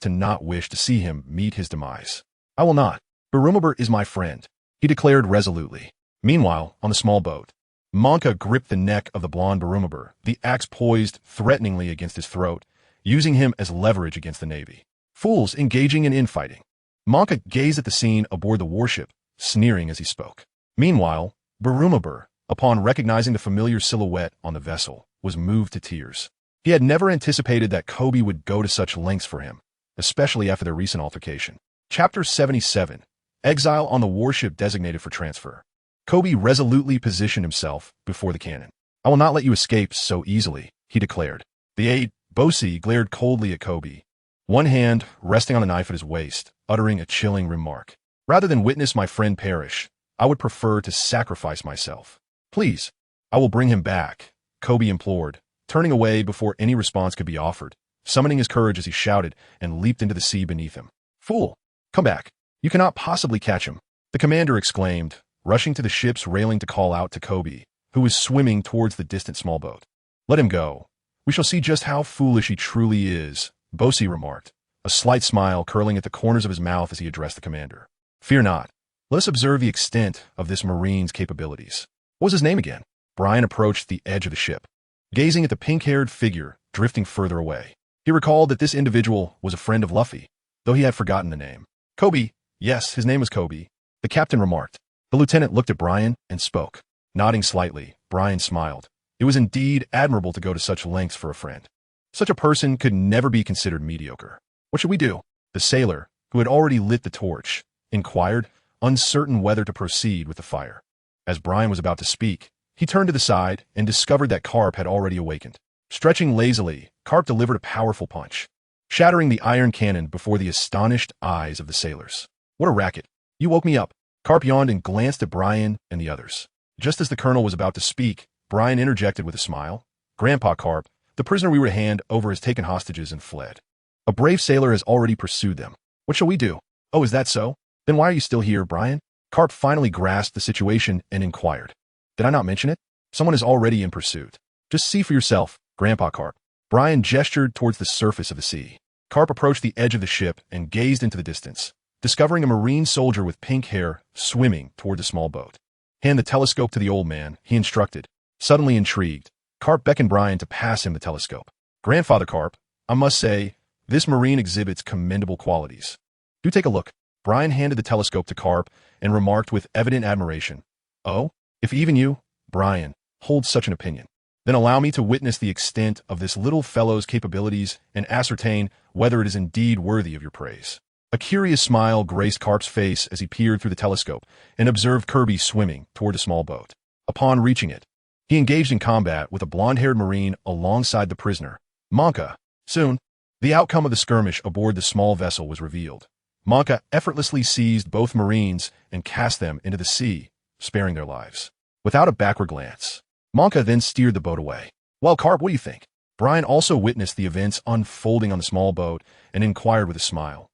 to not wish to see him meet his demise. "I will not. Berumaber is my friend," he declared resolutely. Meanwhile, on the small boat, Monka gripped the neck of the blonde Barumabur, the axe poised threateningly against his throat, using him as leverage against the Navy. Fools engaging in infighting. Monka gazed at the scene aboard the warship, sneering as he spoke. Meanwhile, Barumabur, upon recognizing the familiar silhouette on the vessel, was moved to tears. He had never anticipated that Koby would go to such lengths for him, especially after their recent altercation. Chapter 77. Exile on the warship designated for transfer. Koby resolutely positioned himself before the cannon. "I will not let you escape so easily," he declared. The aide, Bosi, glared coldly at Koby, one hand resting on the knife at his waist, uttering a chilling remark. "Rather than witness my friend perish, I would prefer to sacrifice myself." "Please, I will bring him back," Koby implored, turning away before any response could be offered, summoning his courage as he shouted and leaped into the sea beneath him. "Fool! Come back! You cannot possibly catch him!" the commander exclaimed, rushing to the ship's railing to call out to Koby, who was swimming towards the distant small boat. "Let him go. We shall see just how foolish he truly is," Bosi remarked, a slight smile curling at the corners of his mouth as he addressed the commander. "Fear not. Let us observe the extent of this marine's capabilities." "What was his name again?" Brian approached the edge of the ship, gazing at the pink-haired figure drifting further away. He recalled that this individual was a friend of Luffy, though he had forgotten the name. "Koby. Yes, his name was Koby," the captain remarked. The lieutenant looked at Brian and spoke. Nodding slightly, Brian smiled. It was indeed admirable to go to such lengths for a friend. Such a person could never be considered mediocre. "What should we do?" the sailor, who had already lit the torch, inquired, uncertain whether to proceed with the fire. As Brian was about to speak, he turned to the side and discovered that Garp had already awakened. Stretching lazily, Garp delivered a powerful punch, shattering the iron cannon before the astonished eyes of the sailors. "What a racket! You woke me up." Garp yawned and glanced at Brian and the others. Just as the colonel was about to speak, Brian interjected with a smile. "Grandpa Garp, the prisoner we were to hand over has taken hostages and fled. A brave sailor has already pursued them. What shall we do?" "Oh, is that so? Then why are you still here, Brian?" Garp finally grasped the situation and inquired. "Did I not mention it? Someone is already in pursuit. Just see for yourself, Grandpa Garp." Brian gestured towards the surface of the sea. Garp approached the edge of the ship and gazed into the distance, discovering a marine soldier with pink hair swimming toward the small boat. "Hand the telescope to the old man," he instructed. Suddenly intrigued, Garp beckoned Brian to pass him the telescope. "Grandfather Garp, I must say, this marine exhibits commendable qualities. Do take a look." Brian handed the telescope to Garp and remarked with evident admiration, "Oh, if even you, Brian, hold such an opinion, then allow me to witness the extent of this little fellow's capabilities and ascertain whether it is indeed worthy of your praise." A curious smile graced Garp's face as he peered through the telescope and observed Koby swimming toward a small boat. Upon reaching it, he engaged in combat with a blonde-haired marine alongside the prisoner, Monka. Soon, the outcome of the skirmish aboard the small vessel was revealed. Monka effortlessly seized both marines and cast them into the sea, sparing their lives. Without a backward glance, Monka then steered the boat away. "Well, Garp, what do you think?" Brian also witnessed the events unfolding on the small boat and inquired with a smile.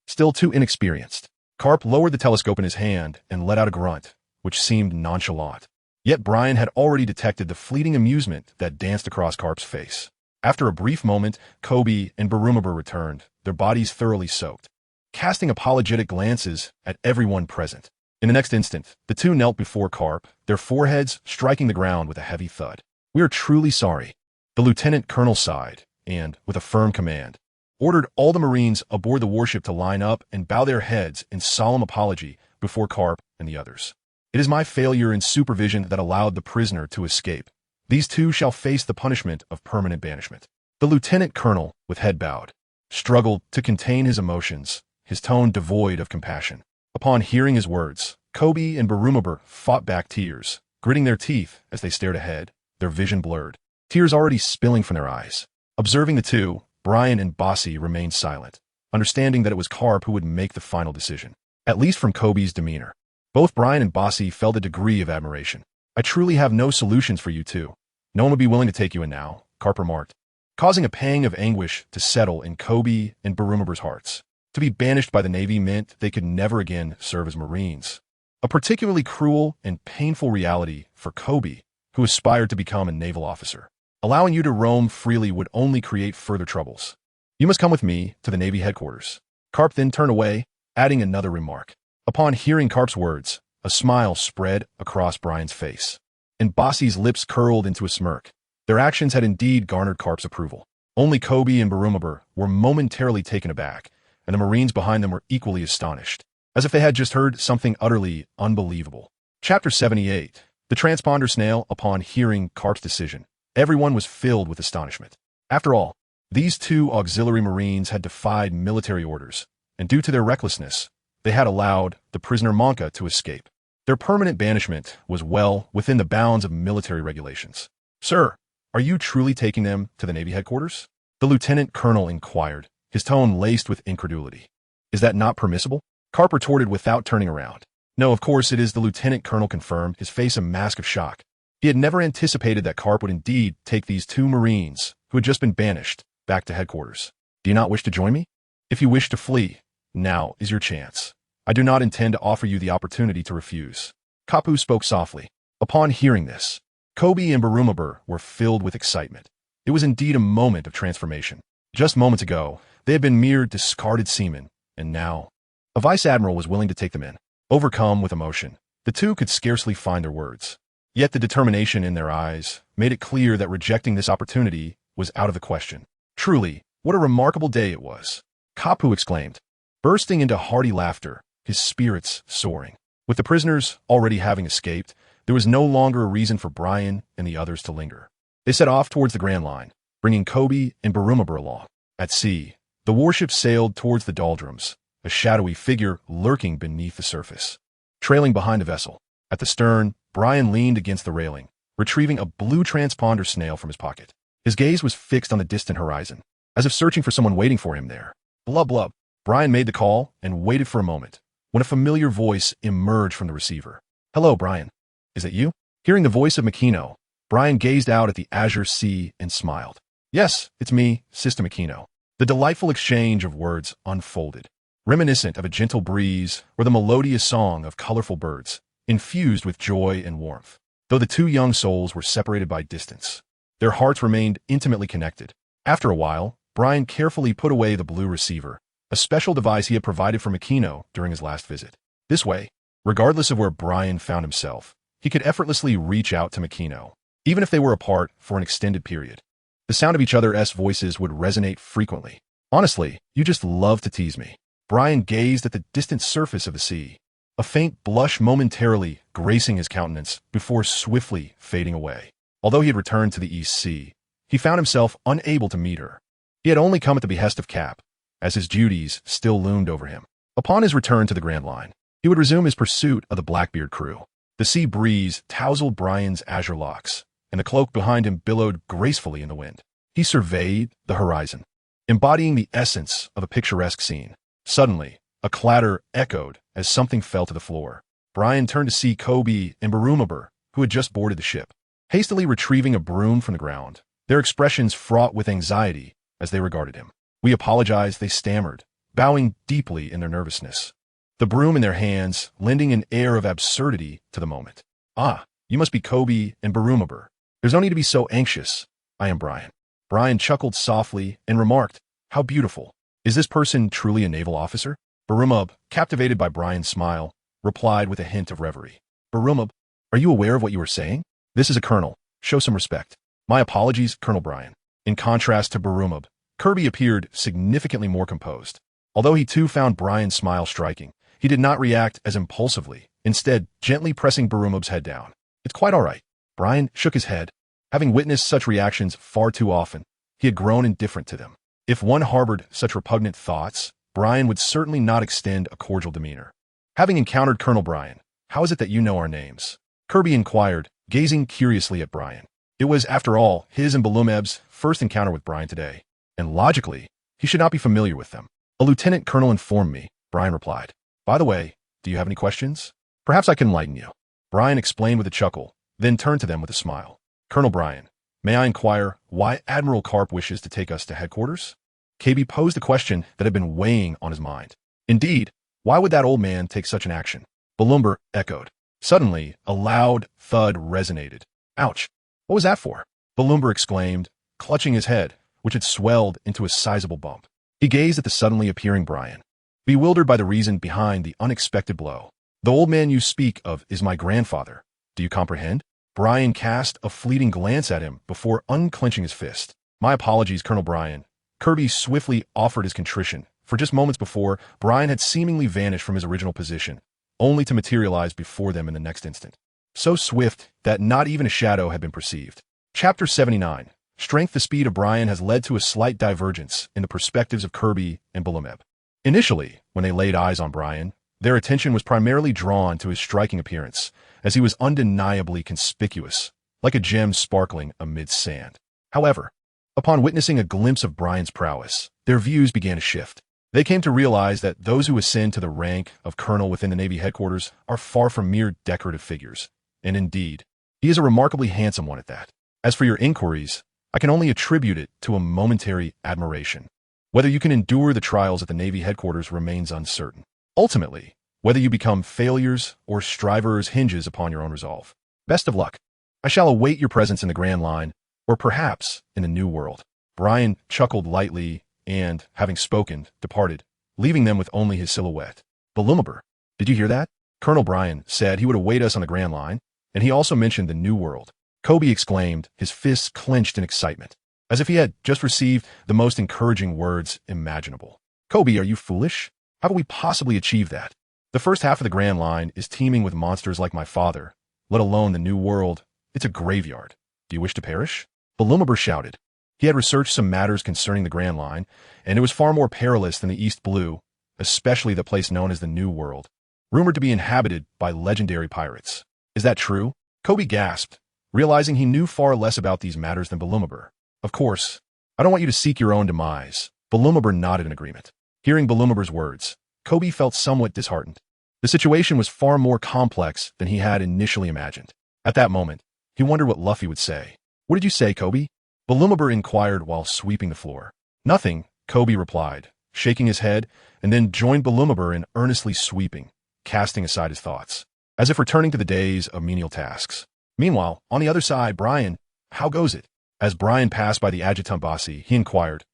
Still too inexperienced." Garp lowered the telescope in his hand and let out a grunt, which seemed nonchalant. Yet Brian had already detected the fleeting amusement that danced across Garp's face. After a brief moment, Koby and Barumabur returned, their bodies thoroughly soaked, casting apologetic glances at everyone present. In the next instant, the two knelt before Garp, their foreheads striking the ground with a heavy thud. "We are truly sorry." The lieutenant colonel sighed and, with a firm command, ordered all the Marines aboard the warship to line up and bow their heads in solemn apology before Garp and the others. "It is my failure in supervision that allowed the prisoner to escape. These two shall face the punishment of permanent banishment." The lieutenant colonel, with head bowed, struggled to contain his emotions, his tone devoid of compassion. Upon hearing his words, Koby and Barumabur fought back tears, gritting their teeth as they stared ahead, their vision blurred, tears already spilling from their eyes. Observing the two, Brian and Bosi remained silent, understanding that it was Garp who would make the final decision, at least from Koby's demeanor. Both Brian and Bosi felt a degree of admiration. "I truly have no solutions for you two. No one would be willing to take you in now," Garp remarked, causing a pang of anguish to settle in Koby and Barumabur's hearts. To be banished by the Navy meant they could never again serve as Marines. A particularly cruel and painful reality for Koby, who aspired to become a naval officer. Allowing you to roam freely would only create further troubles. "You must come with me to the Navy headquarters." Garp then turned away, adding another remark. Upon hearing Garp's words, a smile spread across Brian's face. and Bossy's lips curled into a smirk. Their actions had indeed garnered Garp's approval. Only Kobe and Barumabur were momentarily taken aback, and the Marines behind them were equally astonished, as if they had just heard something utterly unbelievable. Chapter 78. The Transponder Snail. Upon hearing Garp's decision, everyone was filled with astonishment. After all, these two auxiliary Marines had defied military orders, and due to their recklessness, they had allowed the prisoner Monka to escape. Their permanent banishment was well within the bounds of military regulations. "Sir, are you truly taking them to the Navy headquarters?" the lieutenant colonel inquired, his tone laced with incredulity. "Is that not permissible?" Garp retorted without turning around. "No, of course it is," the lieutenant colonel confirmed, his face a mask of shock. He had never anticipated that Garp would indeed take these two Marines, who had just been banished, back to headquarters. "Do you not wish to join me? If you wish to flee, now is your chance. I do not intend to offer you the opportunity to refuse." Kapu spoke softly. Upon hearing this, Kobe and Barumabur were filled with excitement. It was indeed a moment of transformation. Just moments ago, they had been mere discarded seamen, and now, a vice admiral was willing to take them in. Overcome with emotion, the two could scarcely find their words. Yet the determination in their eyes made it clear that rejecting this opportunity was out of the question. Truly, what a remarkable day it was, Kapu exclaimed, bursting into hearty laughter, his spirits soaring. With the prisoners already having escaped, there was no longer a reason for Brian and the others to linger. They set off towards the Grand Line, bringing Kobe and Barumabur along. At sea, the warship sailed towards the doldrums, a shadowy figure lurking beneath the surface. Trailing behind the vessel, at the stern, Brian leaned against the railing, retrieving a blue transponder snail from his pocket. His gaze was fixed on the distant horizon, as if searching for someone waiting for him there. Blub blub. Brian made the call and waited for a moment, when a familiar voice emerged from the receiver. "Hello, Brian. Is it you?" Hearing the voice of Makino, Brian gazed out at the azure sea and smiled. "Yes, it's me, Sister Makino." The delightful exchange of words unfolded, reminiscent of a gentle breeze or the melodious song of colorful birds, infused with joy and warmth. Though the two young souls were separated by distance, their hearts remained intimately connected. After a while, Brian carefully put away the blue receiver, a special device he had provided for Makino during his last visit. This way, regardless of where Brian found himself, he could effortlessly reach out to Makino, even if they were apart for an extended period. The sound of each other's voices would resonate frequently. "Honestly, you just love to tease me." Brian gazed at the distant surface of the sea, a faint blush momentarily gracing his countenance before swiftly fading away. Although he had returned to the East Sea, he found himself unable to meet her. He had only come at the behest of Cap, as his duties still loomed over him. Upon his return to the Grand Line, he would resume his pursuit of the Blackbeard crew. The sea breeze tousled Brian's azure locks, and the cloak behind him billowed gracefully in the wind. He surveyed the horizon, embodying the essence of a picturesque scene. Suddenly, a clatter echoed as something fell to the floor. Brian turned to see Kobe and Barumabur, who had just boarded the ship, hastily retrieving a broom from the ground, their expressions fraught with anxiety as they regarded him. "We apologize," they stammered, bowing deeply in their nervousness, the broom in their hands lending an air of absurdity to the moment. "Ah, you must be Kobe and Barumabur. There's no need to be so anxious. I am Brian." Brian chuckled softly and remarked, "How beautiful. Is this person truly a naval officer?" Barumab, captivated by Brian's smile, replied with a hint of reverie. "Barumab, are you aware of what you are saying? This is a colonel. Show some respect." "My apologies, Colonel Brian." In contrast to Barumab, Kirby appeared significantly more composed. Although he too found Brian's smile striking, he did not react as impulsively, instead gently pressing Barumab's head down. "It's quite all right." Brian shook his head. Having witnessed such reactions far too often, he had grown indifferent to them. If one harbored such repugnant thoughts, Brian would certainly not extend a cordial demeanor. "Having encountered Colonel Brian, how is it that you know our names?" Kirby inquired, gazing curiously at Brian. It was, after all, his and Balumeb's first encounter with Brian today, and logically, he should not be familiar with them. "A lieutenant colonel informed me," Brian replied. "By the way, do you have any questions? Perhaps I can enlighten you." Brian explained with a chuckle, then turned to them with a smile. "Colonel Brian, may I inquire why Admiral Garp wishes to take us to headquarters?" KB posed a question that had been weighing on his mind. Indeed, why would that old man take such an action? Balumber echoed. Suddenly, a loud thud resonated. "Ouch! What was that for?" Balumber exclaimed, clutching his head, which had swelled into a sizable bump. He gazed at the suddenly appearing Brian, bewildered by the reason behind the unexpected blow. "The old man you speak of is my grandfather. Do you comprehend?" Brian cast a fleeting glance at him before unclenching his fist. My apologies, Colonel Brian. Kirby swiftly offered his contrition, for just moments before, Brian had seemingly vanished from his original position, only to materialize before them in the next instant. So swift that not even a shadow had been perceived. Chapter 79. Strength. The speed of Brian has led to a slight divergence in the perspectives of Kirby and Bulumeb. Initially, when they laid eyes on Brian, their attention was primarily drawn to his striking appearance, as he was undeniably conspicuous, like a gem sparkling amid sand. However, upon witnessing a glimpse of Brian's prowess, their views began to shift. They came to realize that those who ascend to the rank of colonel within the Navy headquarters are far from mere decorative figures, and indeed, he is a remarkably handsome one at that. As for your inquiries, I can only attribute it to a momentary admiration. Whether you can endure the trials at the Navy headquarters remains uncertain. Ultimately, whether you become failures or strivers hinges upon your own resolve. Best of luck. I shall await your presence in the Grand Line, or perhaps in the New World. Brian chuckled lightly and, having spoken, departed, leaving them with only his silhouette. Bulumeb, did you hear that? Colonel Brian said he would await us on the Grand Line, and he also mentioned the New World. Kobe exclaimed, his fists clenched in excitement, as if he had just received the most encouraging words imaginable. Kobe, are you foolish? How could we possibly achieve that? The first half of the Grand Line is teeming with monsters like my father, let alone the New World. It's a graveyard. Do you wish to perish? Bulumeb shouted. He had researched some matters concerning the Grand Line, and it was far more perilous than the East Blue, especially the place known as the New World, rumored to be inhabited by legendary pirates. Is that true? Kobe gasped, realizing he knew far less about these matters than Bulumeb. Of course, I don't want you to seek your own demise. Bulumeb nodded in agreement. Hearing Bulumeb's words, Kobe felt somewhat disheartened. The situation was far more complex than he had initially imagined. At that moment, he wondered what Luffy would say. What did you say, Kobe? Bulumeb inquired while sweeping the floor. Nothing, Kobe replied, shaking his head, and then joined Bulumeb in earnestly sweeping, casting aside his thoughts, as if returning to the days of menial tasks. Meanwhile, on the other side, Brian, how goes it? As Brian passed by the adjutant bossy, he inquired,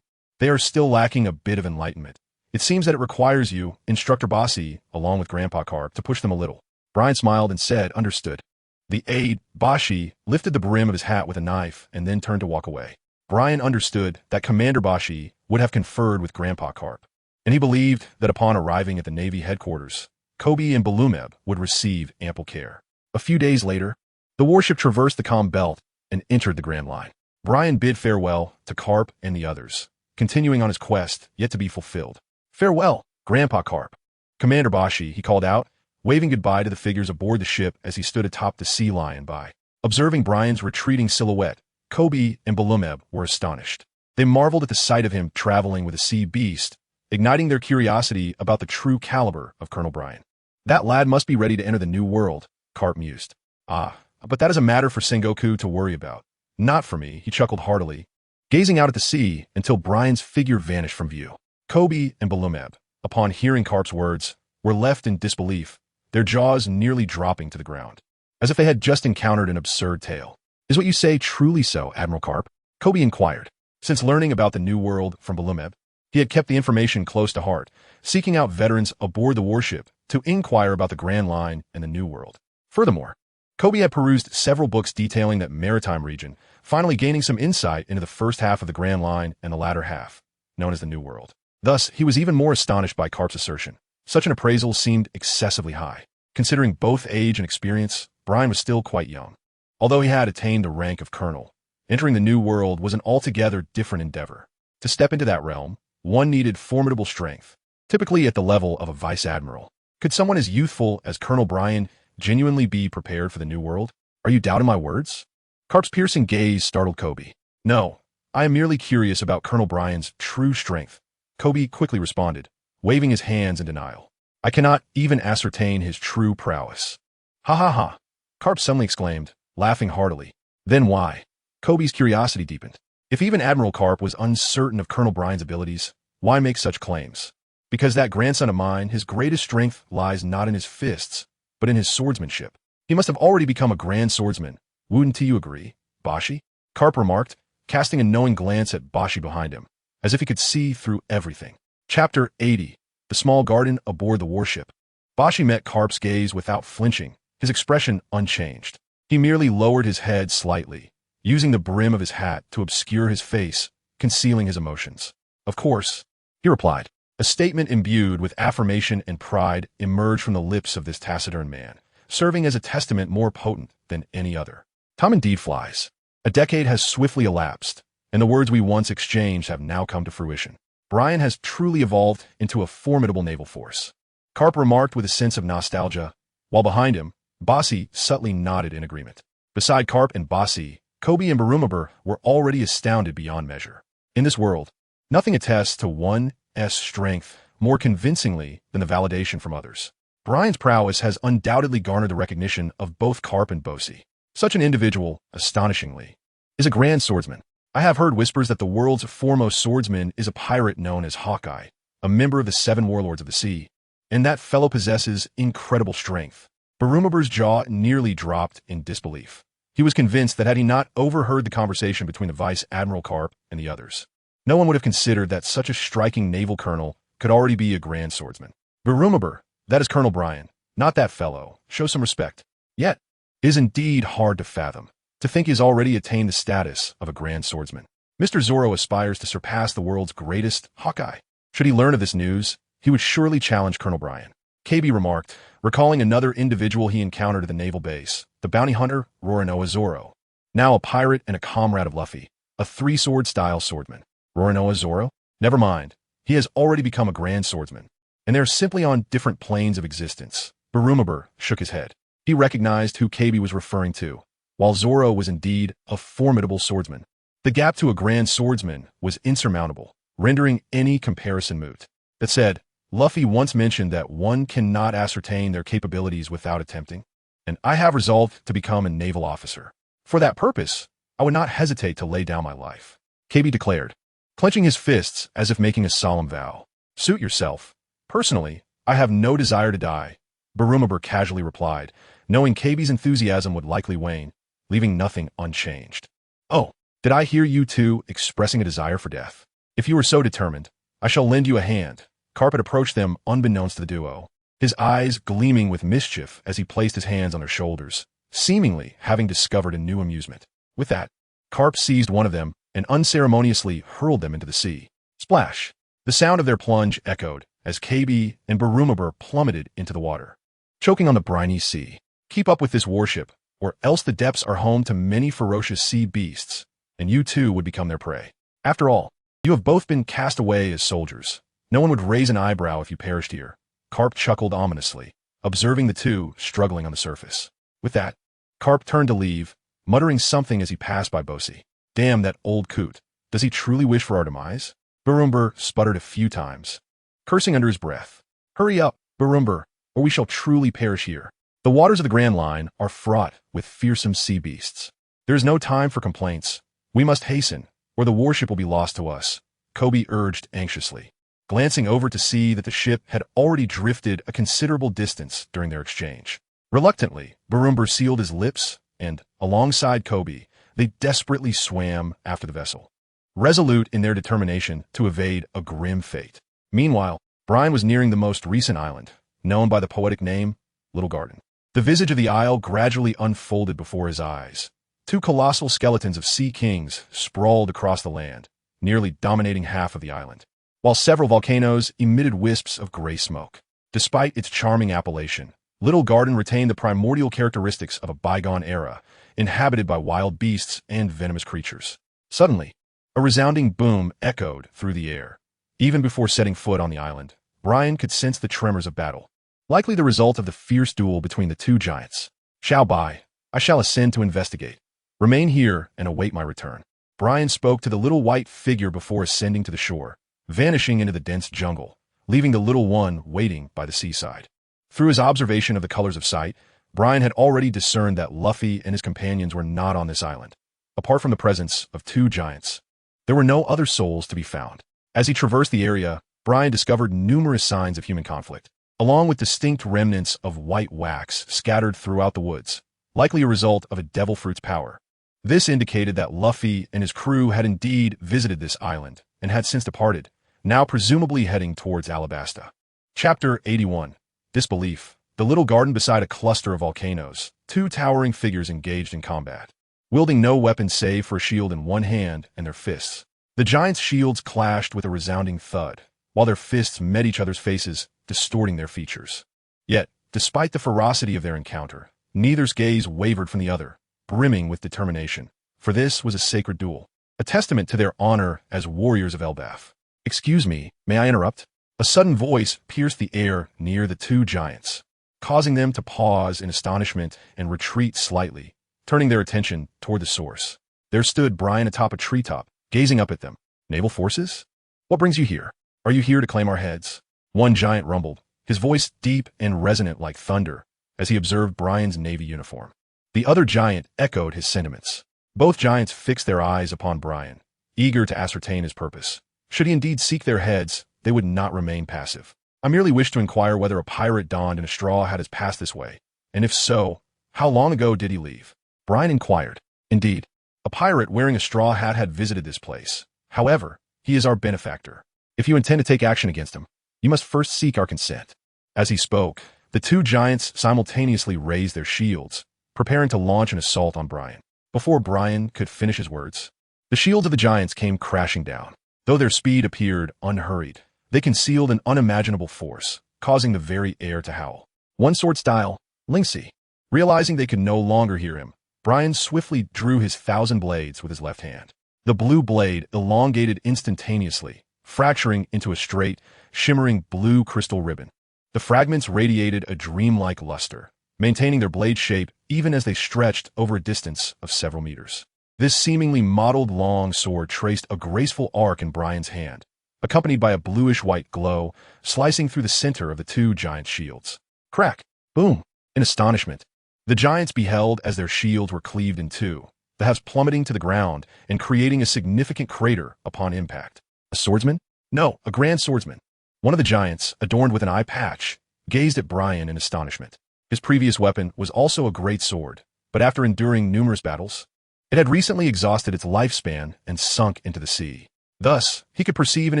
They are still lacking a bit of enlightenment. It seems that it requires you, Instructor Bossy, along with Grandpa Garp, to push them a little. Brian smiled and said, understood. The aide, Bashi, lifted the brim of his hat with a knife and then turned to walk away. Brian understood that Commander Bashi would have conferred with Grandpa Garp, and he believed that upon arriving at the Navy headquarters, Kobe and Bulumeb would receive ample care. A few days later, the warship traversed the calm belt and entered the Grand Line. Brian bid farewell to Garp and the others, continuing on his quest yet to be fulfilled. Farewell, Grandpa Garp. Commander Bashi, he called out, waving goodbye to the figures aboard the ship as he stood atop the sea lion by. Observing Brian's retreating silhouette, Kobe and Bulumeb were astonished. They marveled at the sight of him traveling with a sea beast, igniting their curiosity about the true caliber of Colonel Brian. That lad must be ready to enter the New World, Garp mused. But that is a matter for Sengoku to worry about. Not for me, he chuckled heartily, gazing out at the sea until Brian's figure vanished from view. Kobe and Bulumeb, upon hearing Garp's words, were left in disbelief, their jaws nearly dropping to the ground, as if they had just encountered an absurd tale. Is what you say truly so, Admiral Garp? Kobe inquired. Since learning about the New World from Bulumeb, he had kept the information close to heart, seeking out veterans aboard the warship to inquire about the Grand Line and the New World. Furthermore, Kobe had perused several books detailing that maritime region, finally gaining some insight into the first half of the Grand Line and the latter half, known as the New World. Thus, he was even more astonished by Garp's assertion. Such an appraisal seemed excessively high. Considering both age and experience, Brian was still quite young. Although he had attained the rank of colonel, entering the New World was an altogether different endeavor. To step into that realm, one needed formidable strength, typically at the level of a vice admiral. Could someone as youthful as Colonel Brian genuinely be prepared for the New World? Are you doubting my words? Garp's piercing gaze startled Kobe. No, I am merely curious about Colonel Brian's true strength, Kobe quickly responded, waving his hands in denial. I cannot even ascertain his true prowess. Ha ha ha, Garp suddenly exclaimed, laughing heartily. Then why? Kobe's curiosity deepened. If even Admiral Garp was uncertain of Colonel Brian's abilities, why make such claims? Because that grandson of mine, his greatest strength lies not in his fists, but in his swordsmanship. He must have already become a grand swordsman. Wouldn't you agree, Bashi? Garp remarked, casting a knowing glance at Bashi behind him, as if he could see through everything. Chapter 80. The small garden aboard the warship. Bashi met Garp's gaze without flinching, his expression unchanged. He merely lowered his head slightly, using the brim of his hat to obscure his face, concealing his emotions. "Of course," he replied. A statement imbued with affirmation and pride emerged from the lips of this taciturn man, serving as a testament more potent than any other. Time indeed flies. A decade has swiftly elapsed, and the words we once exchanged have now come to fruition. Brian has truly evolved into a formidable naval force. Garp remarked with a sense of nostalgia, while behind him, Bassi subtly nodded in agreement. Beside Garp and Bassi, Kobe and Barumabur were already astounded beyond measure. In this world, nothing attests to one's strength more convincingly than the validation from others. Brian's prowess has undoubtedly garnered the recognition of both Garp and Bassi. Such an individual, astonishingly, is a grand swordsman. I have heard whispers that the world's foremost swordsman is a pirate known as Hawkeye, a member of the 7 warlords of the sea, and that fellow possesses incredible strength. Barumabur's jaw nearly dropped in disbelief. He was convinced that had he not overheard the conversation between the Vice Admiral Garp and the others, no one would have considered that such a striking naval colonel could already be a grand swordsman. Barumabur, that is Colonel Brian, not that fellow. Show some respect. Yet, it is indeed hard to fathom. To think he has already attained the status of a grand swordsman. Mr. Zoro aspires to surpass the world's greatest Hawkeye. Should he learn of this news, he would surely challenge Colonel Brian. KB remarked, recalling another individual he encountered at the naval base, the bounty hunter Roronoa Zoro. Now a pirate and a comrade of Luffy, a 3-sword-style swordsman. Roronoa Zoro? Never mind. He has already become a grand swordsman, and they are simply on different planes of existence. Barumabur shook his head. He recognized who KB was referring to. While Zoro was indeed a formidable swordsman, the gap to a grand swordsman was insurmountable, rendering any comparison moot. That said, Luffy once mentioned that one cannot ascertain their capabilities without attempting, and I have resolved to become a naval officer. For that purpose, I would not hesitate to lay down my life, KB declared, clenching his fists as if making a solemn vow. Suit yourself. Personally, I have no desire to die, Barumabur casually replied, knowing KB's enthusiasm would likely wane, leaving nothing unchanged. Oh, did I hear you two expressing a desire for death? If you are so determined, I shall lend you a hand. Garp had approached them unbeknownst to the duo, his eyes gleaming with mischief as he placed his hands on their shoulders, seemingly having discovered a new amusement. With that, Garp seized one of them and unceremoniously hurled them into the sea. Splash! The sound of their plunge echoed as KB and Barumabur plummeted into the water, choking on the briny sea. Keep up with this warship, or else the depths are home to many ferocious sea beasts, and you too would become their prey. After all, you have both been cast away as soldiers. No one would raise an eyebrow if you perished here. Garp chuckled ominously, observing the two struggling on the surface. With that, Garp turned to leave, muttering something as he passed by Bosi. Damn that old coot. Does he truly wish for our demise? Barumabur sputtered a few times, cursing under his breath. Hurry up, Barumabur, or we shall truly perish here. The waters of the Grand Line are fraught with fearsome sea beasts. There is no time for complaints. We must hasten, or the warship will be lost to us, Kobe urged anxiously, glancing over to see that the ship had already drifted a considerable distance during their exchange. Reluctantly, Barumabur sealed his lips, and, alongside Kobe, they desperately swam after the vessel, resolute in their determination to evade a grim fate. Meanwhile, Brian was nearing the most recent island, known by the poetic name Little Garden. The visage of the isle gradually unfolded before his eyes. 2 colossal skeletons of sea kings sprawled across the land, nearly dominating half of the island, while several volcanoes emitted wisps of gray smoke. Despite its charming appellation, Little Garden retained the primordial characteristics of a bygone era, inhabited by wild beasts and venomous creatures. Suddenly, a resounding boom echoed through the air. Even before setting foot on the island, Brian could sense the tremors of battle, likely the result of the fierce duel between the 2 giants. Shall by. I shall ascend to investigate. Remain here and await my return. Brian spoke to the little white figure before ascending to the shore, vanishing into the dense jungle, leaving the little one waiting by the seaside. Through his observation of the colors of sight, Brian had already discerned that Luffy and his companions were not on this island. Apart from the presence of 2 giants, there were no other souls to be found. As he traversed the area, Brian discovered numerous signs of human conflict, along with distinct remnants of white wax scattered throughout the woods, likely a result of a devil fruit's power. This indicated that Luffy and his crew had indeed visited this island and had since departed, now presumably heading towards Alabasta. Chapter 81. Disbelief. The little garden beside a cluster of volcanoes, two towering figures engaged in combat, wielding no weapon save for a shield in one hand and their fists. The giants' shields clashed with a resounding thud, while their fists met each other's faces, distorting their features. Yet, despite the ferocity of their encounter, neither's gaze wavered from the other, brimming with determination. For this was a sacred duel, a testament to their honor as warriors of Elbaf. "Excuse me, may I interrupt?" A sudden voice pierced the air near the two giants, causing them to pause in astonishment and retreat slightly, turning their attention toward the source. There stood Brian atop a treetop, gazing up at them. "Naval forces? What brings you here? Are you here to claim our heads?" One giant rumbled, his voice deep and resonant like thunder, as he observed Brian's Navy uniform. The other giant echoed his sentiments. Both giants fixed their eyes upon Brian, eager to ascertain his purpose. Should he indeed seek their heads, they would not remain passive. "I merely wish to inquire whether a pirate donned in a straw hat has passed this way, and if so, how long ago did he leave?" Brian inquired. "Indeed, a pirate wearing a straw hat had visited this place. However, he is our benefactor. If you intend to take action against him, you must first seek our consent." As he spoke, the two giants simultaneously raised their shields, preparing to launch an assault on Brian. Before Brian could finish his words, the shields of the giants came crashing down. Though their speed appeared unhurried, they concealed an unimaginable force, causing the very air to howl. One sword style, Lingxi. Realizing they could no longer hear him, Brian swiftly drew his 1,000 blades with his left hand. The blue blade elongated instantaneously, fracturing into a straight, shimmering blue crystal ribbon. The fragments radiated a dreamlike luster, maintaining their blade shape even as they stretched over a distance of several meters. This seemingly modeled long sword traced a graceful arc in Brian's hand, accompanied by a bluish-white glow slicing through the center of the two giant shields. Crack! Boom! In astonishment, the giants beheld as their shields were cleaved in two, the halves plummeting to the ground and creating a significant crater upon impact. A swordsman? No, a grand swordsman. One of the giants, adorned with an eye patch, gazed at Brian in astonishment. His previous weapon was also a great sword, but after enduring numerous battles, it had recently exhausted its lifespan and sunk into the sea. Thus, he could perceive an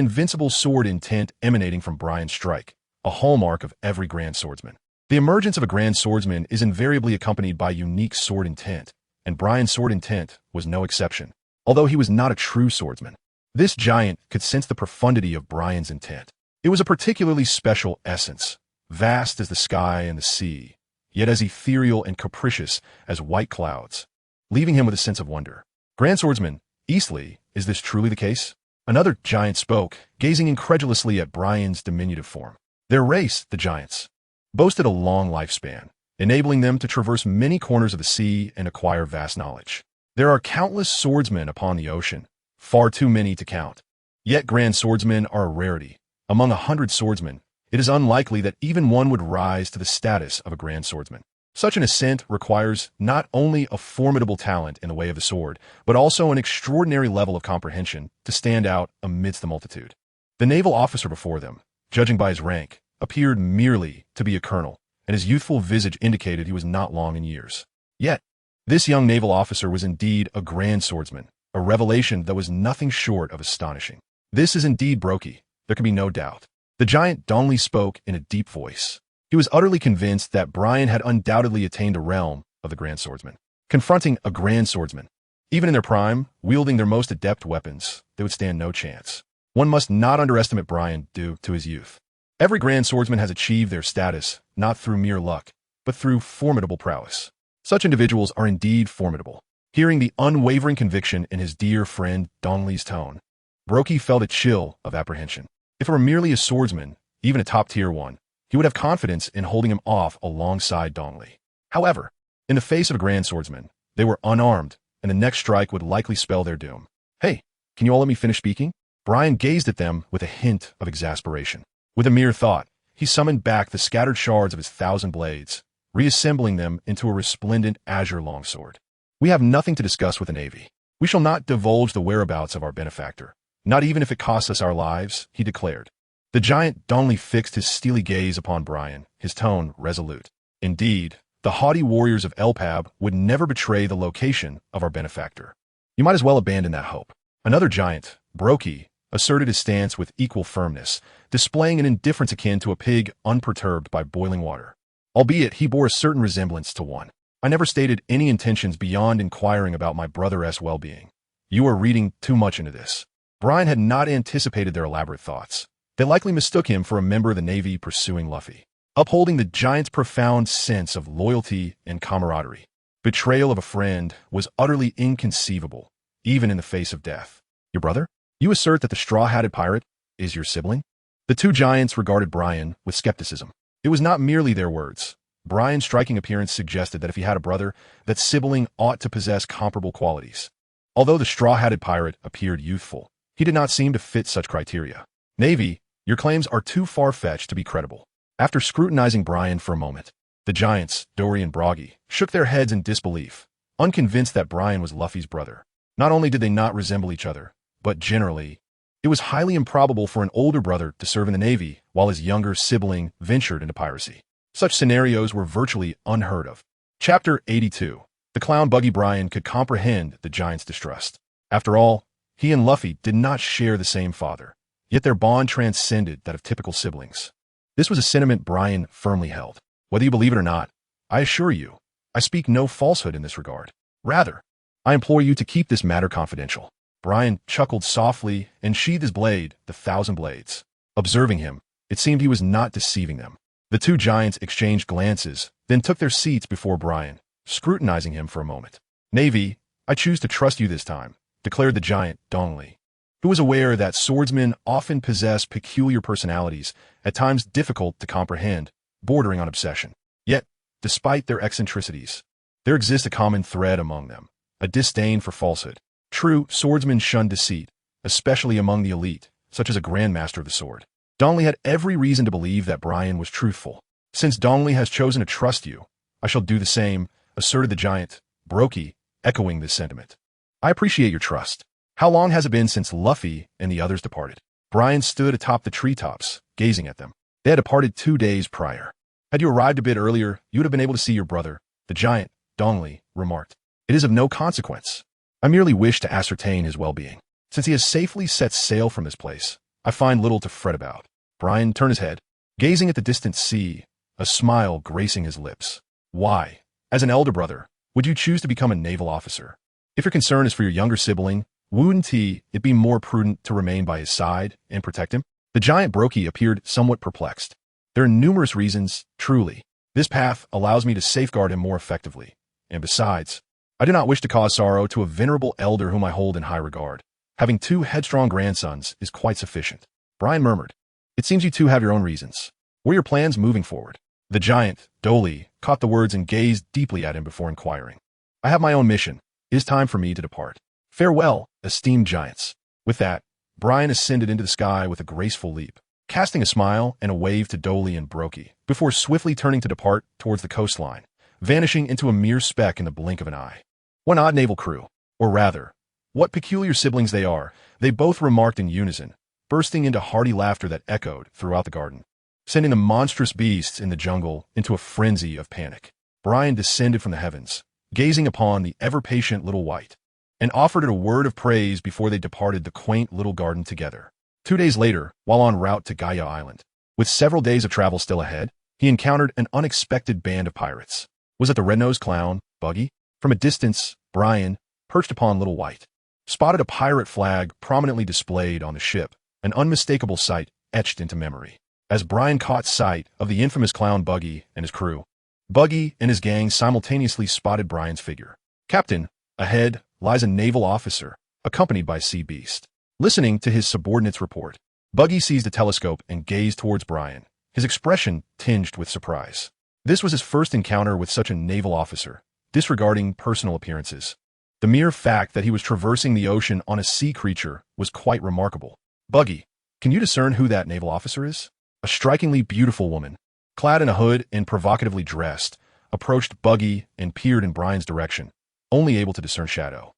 invincible sword intent emanating from Brian's strike, a hallmark of every grand swordsman. The emergence of a grand swordsman is invariably accompanied by unique sword intent, and Brian's sword intent was no exception, although he was not a true swordsman. This giant could sense the profundity of Brian's intent. It was a particularly special essence, vast as the sky and the sea, yet as ethereal and capricious as white clouds, leaving him with a sense of wonder. "Grand Swordsman, Eastleigh, is this truly the case?" Another giant spoke, gazing incredulously at Brian's diminutive form. Their race, the giants, boasted a long lifespan, enabling them to traverse many corners of the sea and acquire vast knowledge. There are countless swordsmen upon the ocean, far too many to count. Yet grand swordsmen are a rarity. Among 100 swordsmen, it is unlikely that even one would rise to the status of a grand swordsman. Such an ascent requires not only a formidable talent in the way of the sword, but also an extraordinary level of comprehension to stand out amidst the multitude. The naval officer before them, judging by his rank, appeared merely to be a colonel, and his youthful visage indicated he was not long in years. Yet, this young naval officer was indeed a grand swordsman, a revelation that was nothing short of astonishing. "This is indeed Brokey, there can be no doubt." The giant Donley spoke in a deep voice. He was utterly convinced that Brian had undoubtedly attained the realm of the grand swordsman. Confronting a grand swordsman, even in their prime, wielding their most adept weapons, they would stand no chance. One must not underestimate Brian due to his youth. Every grand swordsman has achieved their status not through mere luck, but through formidable prowess. Such individuals are indeed formidable. Hearing the unwavering conviction in his dear friend Donley's tone, Brokey felt a chill of apprehension. If it were merely a swordsman, even a top-tier one, he would have confidence in holding him off alongside Donley. However, in the face of a grand swordsman, they were unarmed, and the next strike would likely spell their doom. "Hey, can you all let me finish speaking?" Brian gazed at them with a hint of exasperation. With a mere thought, he summoned back the scattered shards of his 1,000 blades, reassembling them into a resplendent azure longsword. "We have nothing to discuss with the Navy. We shall not divulge the whereabouts of our benefactor, not even if it costs us our lives," he declared. The giant Donley fixed his steely gaze upon Brian, his tone resolute. "Indeed, the haughty warriors of Elpab would never betray the location of our benefactor. You might as well abandon that hope." Another giant, Brokey, asserted his stance with equal firmness, displaying an indifference akin to a pig unperturbed by boiling water. Albeit he bore a certain resemblance to one. I never stated any intentions beyond inquiring about my brother's well-being. You are reading too much into this. Brian had not anticipated their elaborate thoughts. They likely mistook him for a member of the Navy pursuing Luffy, upholding the giant's profound sense of loyalty and camaraderie. Betrayal of a friend was utterly inconceivable, even in the face of death. Your brother? You assert that the straw-hatted pirate is your sibling? The two giants regarded Brian with skepticism. It was not merely their words. Brian's striking appearance suggested that if he had a brother, that sibling ought to possess comparable qualities. Although the straw-hatted pirate appeared youthful, he did not seem to fit such criteria. Navy, your claims are too far-fetched to be credible. After scrutinizing Brian for a moment, the giants, Dory and Broggy, shook their heads in disbelief, unconvinced that Brian was Luffy's brother. Not only did they not resemble each other, but generally, it was highly improbable for an older brother to serve in the Navy while his younger sibling ventured into piracy. Such scenarios were virtually unheard of. Chapter 82. The clown buggy. Brian could comprehend the giant's distrust. After all, he and Luffy did not share the same father, yet their bond transcended that of typical siblings. This was a sentiment Brian firmly held. Whether you believe it or not, I assure you, I speak no falsehood in this regard. Rather, I implore you to keep this matter confidential. Brian chuckled softly and sheathed his blade, the thousand blades. Observing him, it seemed he was not deceiving them. The two giants exchanged glances, then took their seats before Brian, scrutinizing him for a moment. Navy, I choose to trust you this time, declared the giant, Dongli, who was aware that swordsmen often possess peculiar personalities, at times difficult to comprehend, bordering on obsession. Yet, despite their eccentricities, there exists a common thread among them, a disdain for falsehood. True, swordsmen shun deceit, especially among the elite, such as a grandmaster of the sword. Dongli had every reason to believe that Brian was truthful. Since Dongli has chosen to trust you, I shall do the same, asserted the giant, Broggy, echoing this sentiment. I appreciate your trust. How long has it been since Luffy and the others departed? Brian stood atop the treetops, gazing at them. They had departed 2 days prior. Had you arrived a bit earlier, you would have been able to see your brother, the giant, Dongli, remarked. It is of no consequence. I merely wish to ascertain his well-being. Since he has safely set sail from this place, I find little to fret about. Brian turned his head, gazing at the distant sea, a smile gracing his lips. Why, as an elder brother, would you choose to become a naval officer? If your concern is for your younger sibling, wouldn't it be more prudent to remain by his side and protect him? The giant Broggy appeared somewhat perplexed. There are numerous reasons, truly. This path allows me to safeguard him more effectively. And besides, I do not wish to cause sorrow to a venerable elder whom I hold in high regard. Having 2 headstrong grandsons is quite sufficient. Brian murmured, It seems you two have your own reasons. What are your plans moving forward? The giant, Doly, caught the words and gazed deeply at him before inquiring. I have my own mission. It is time for me to depart. Farewell, esteemed giants. With that, Brian ascended into the sky with a graceful leap, casting a smile and a wave to Doly and Broggy, before swiftly turning to depart towards the coastline, vanishing into a mere speck in the blink of an eye. What an odd naval crew, or rather, what peculiar siblings they are, they both remarked in unison, bursting into hearty laughter that echoed throughout the garden, sending the monstrous beasts in the jungle into a frenzy of panic. Brian descended from the heavens, gazing upon the ever-patient little wight, and offered it a word of praise before they departed the quaint little garden together. 2 days later, while en route to Gaia Island, with several days of travel still ahead, he encountered an unexpected band of pirates. Was it the red-nosed clown, Buggy? From a distance, Brian, perched upon Little White, spotted a pirate flag prominently displayed on the ship, an unmistakable sight etched into memory. As Brian caught sight of the infamous clown Buggy and his crew, Buggy and his gang simultaneously spotted Brian's figure. Captain, ahead lies a naval officer, accompanied by Sea Beast. Listening to his subordinate's report, Buggy seized a telescope and gazed towards Brian, his expression tinged with surprise. This was his first encounter with such a naval officer, disregarding personal appearances. The mere fact that he was traversing the ocean on a sea creature was quite remarkable. Buggy, can you discern who that naval officer is? A strikingly beautiful woman, clad in a hood and provocatively dressed, approached Buggy and peered in Brian's direction, only able to discern shadow.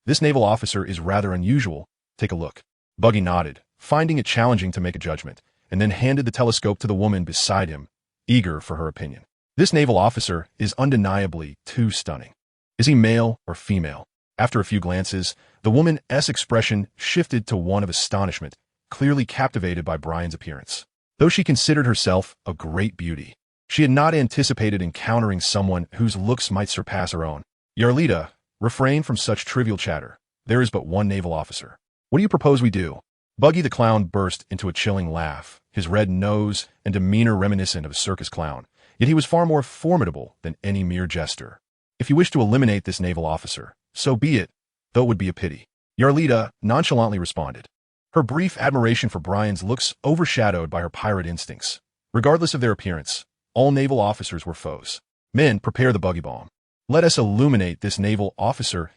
This naval officer is rather unusual. Take a look. Buggy nodded, finding it challenging to make a judgment, and then handed the telescope to the woman beside him, eager for her opinion. This naval officer is undeniably too stunning. Is he male or female? After a few glances, the woman's expression shifted to one of astonishment, clearly captivated by Brian's appearance. Though she considered herself a great beauty, She had not anticipated encountering someone whose looks might surpass her own. Yarlita, refrain from such trivial chatter. There is but one naval officer. What do you propose we do? Buggy the clown burst into a chilling laugh, his red nose and demeanor reminiscent of a circus clown, yet he was far more formidable than any mere jester. If you wish to eliminate this naval officer, so be it, though it would be a pity. Yarlita nonchalantly responded, her brief admiration for Brian's looks overshadowed by her pirate instincts. Regardless of their appearance, all naval officers were foes. Men, prepare the buggy bomb. Let us illuminate this naval officer's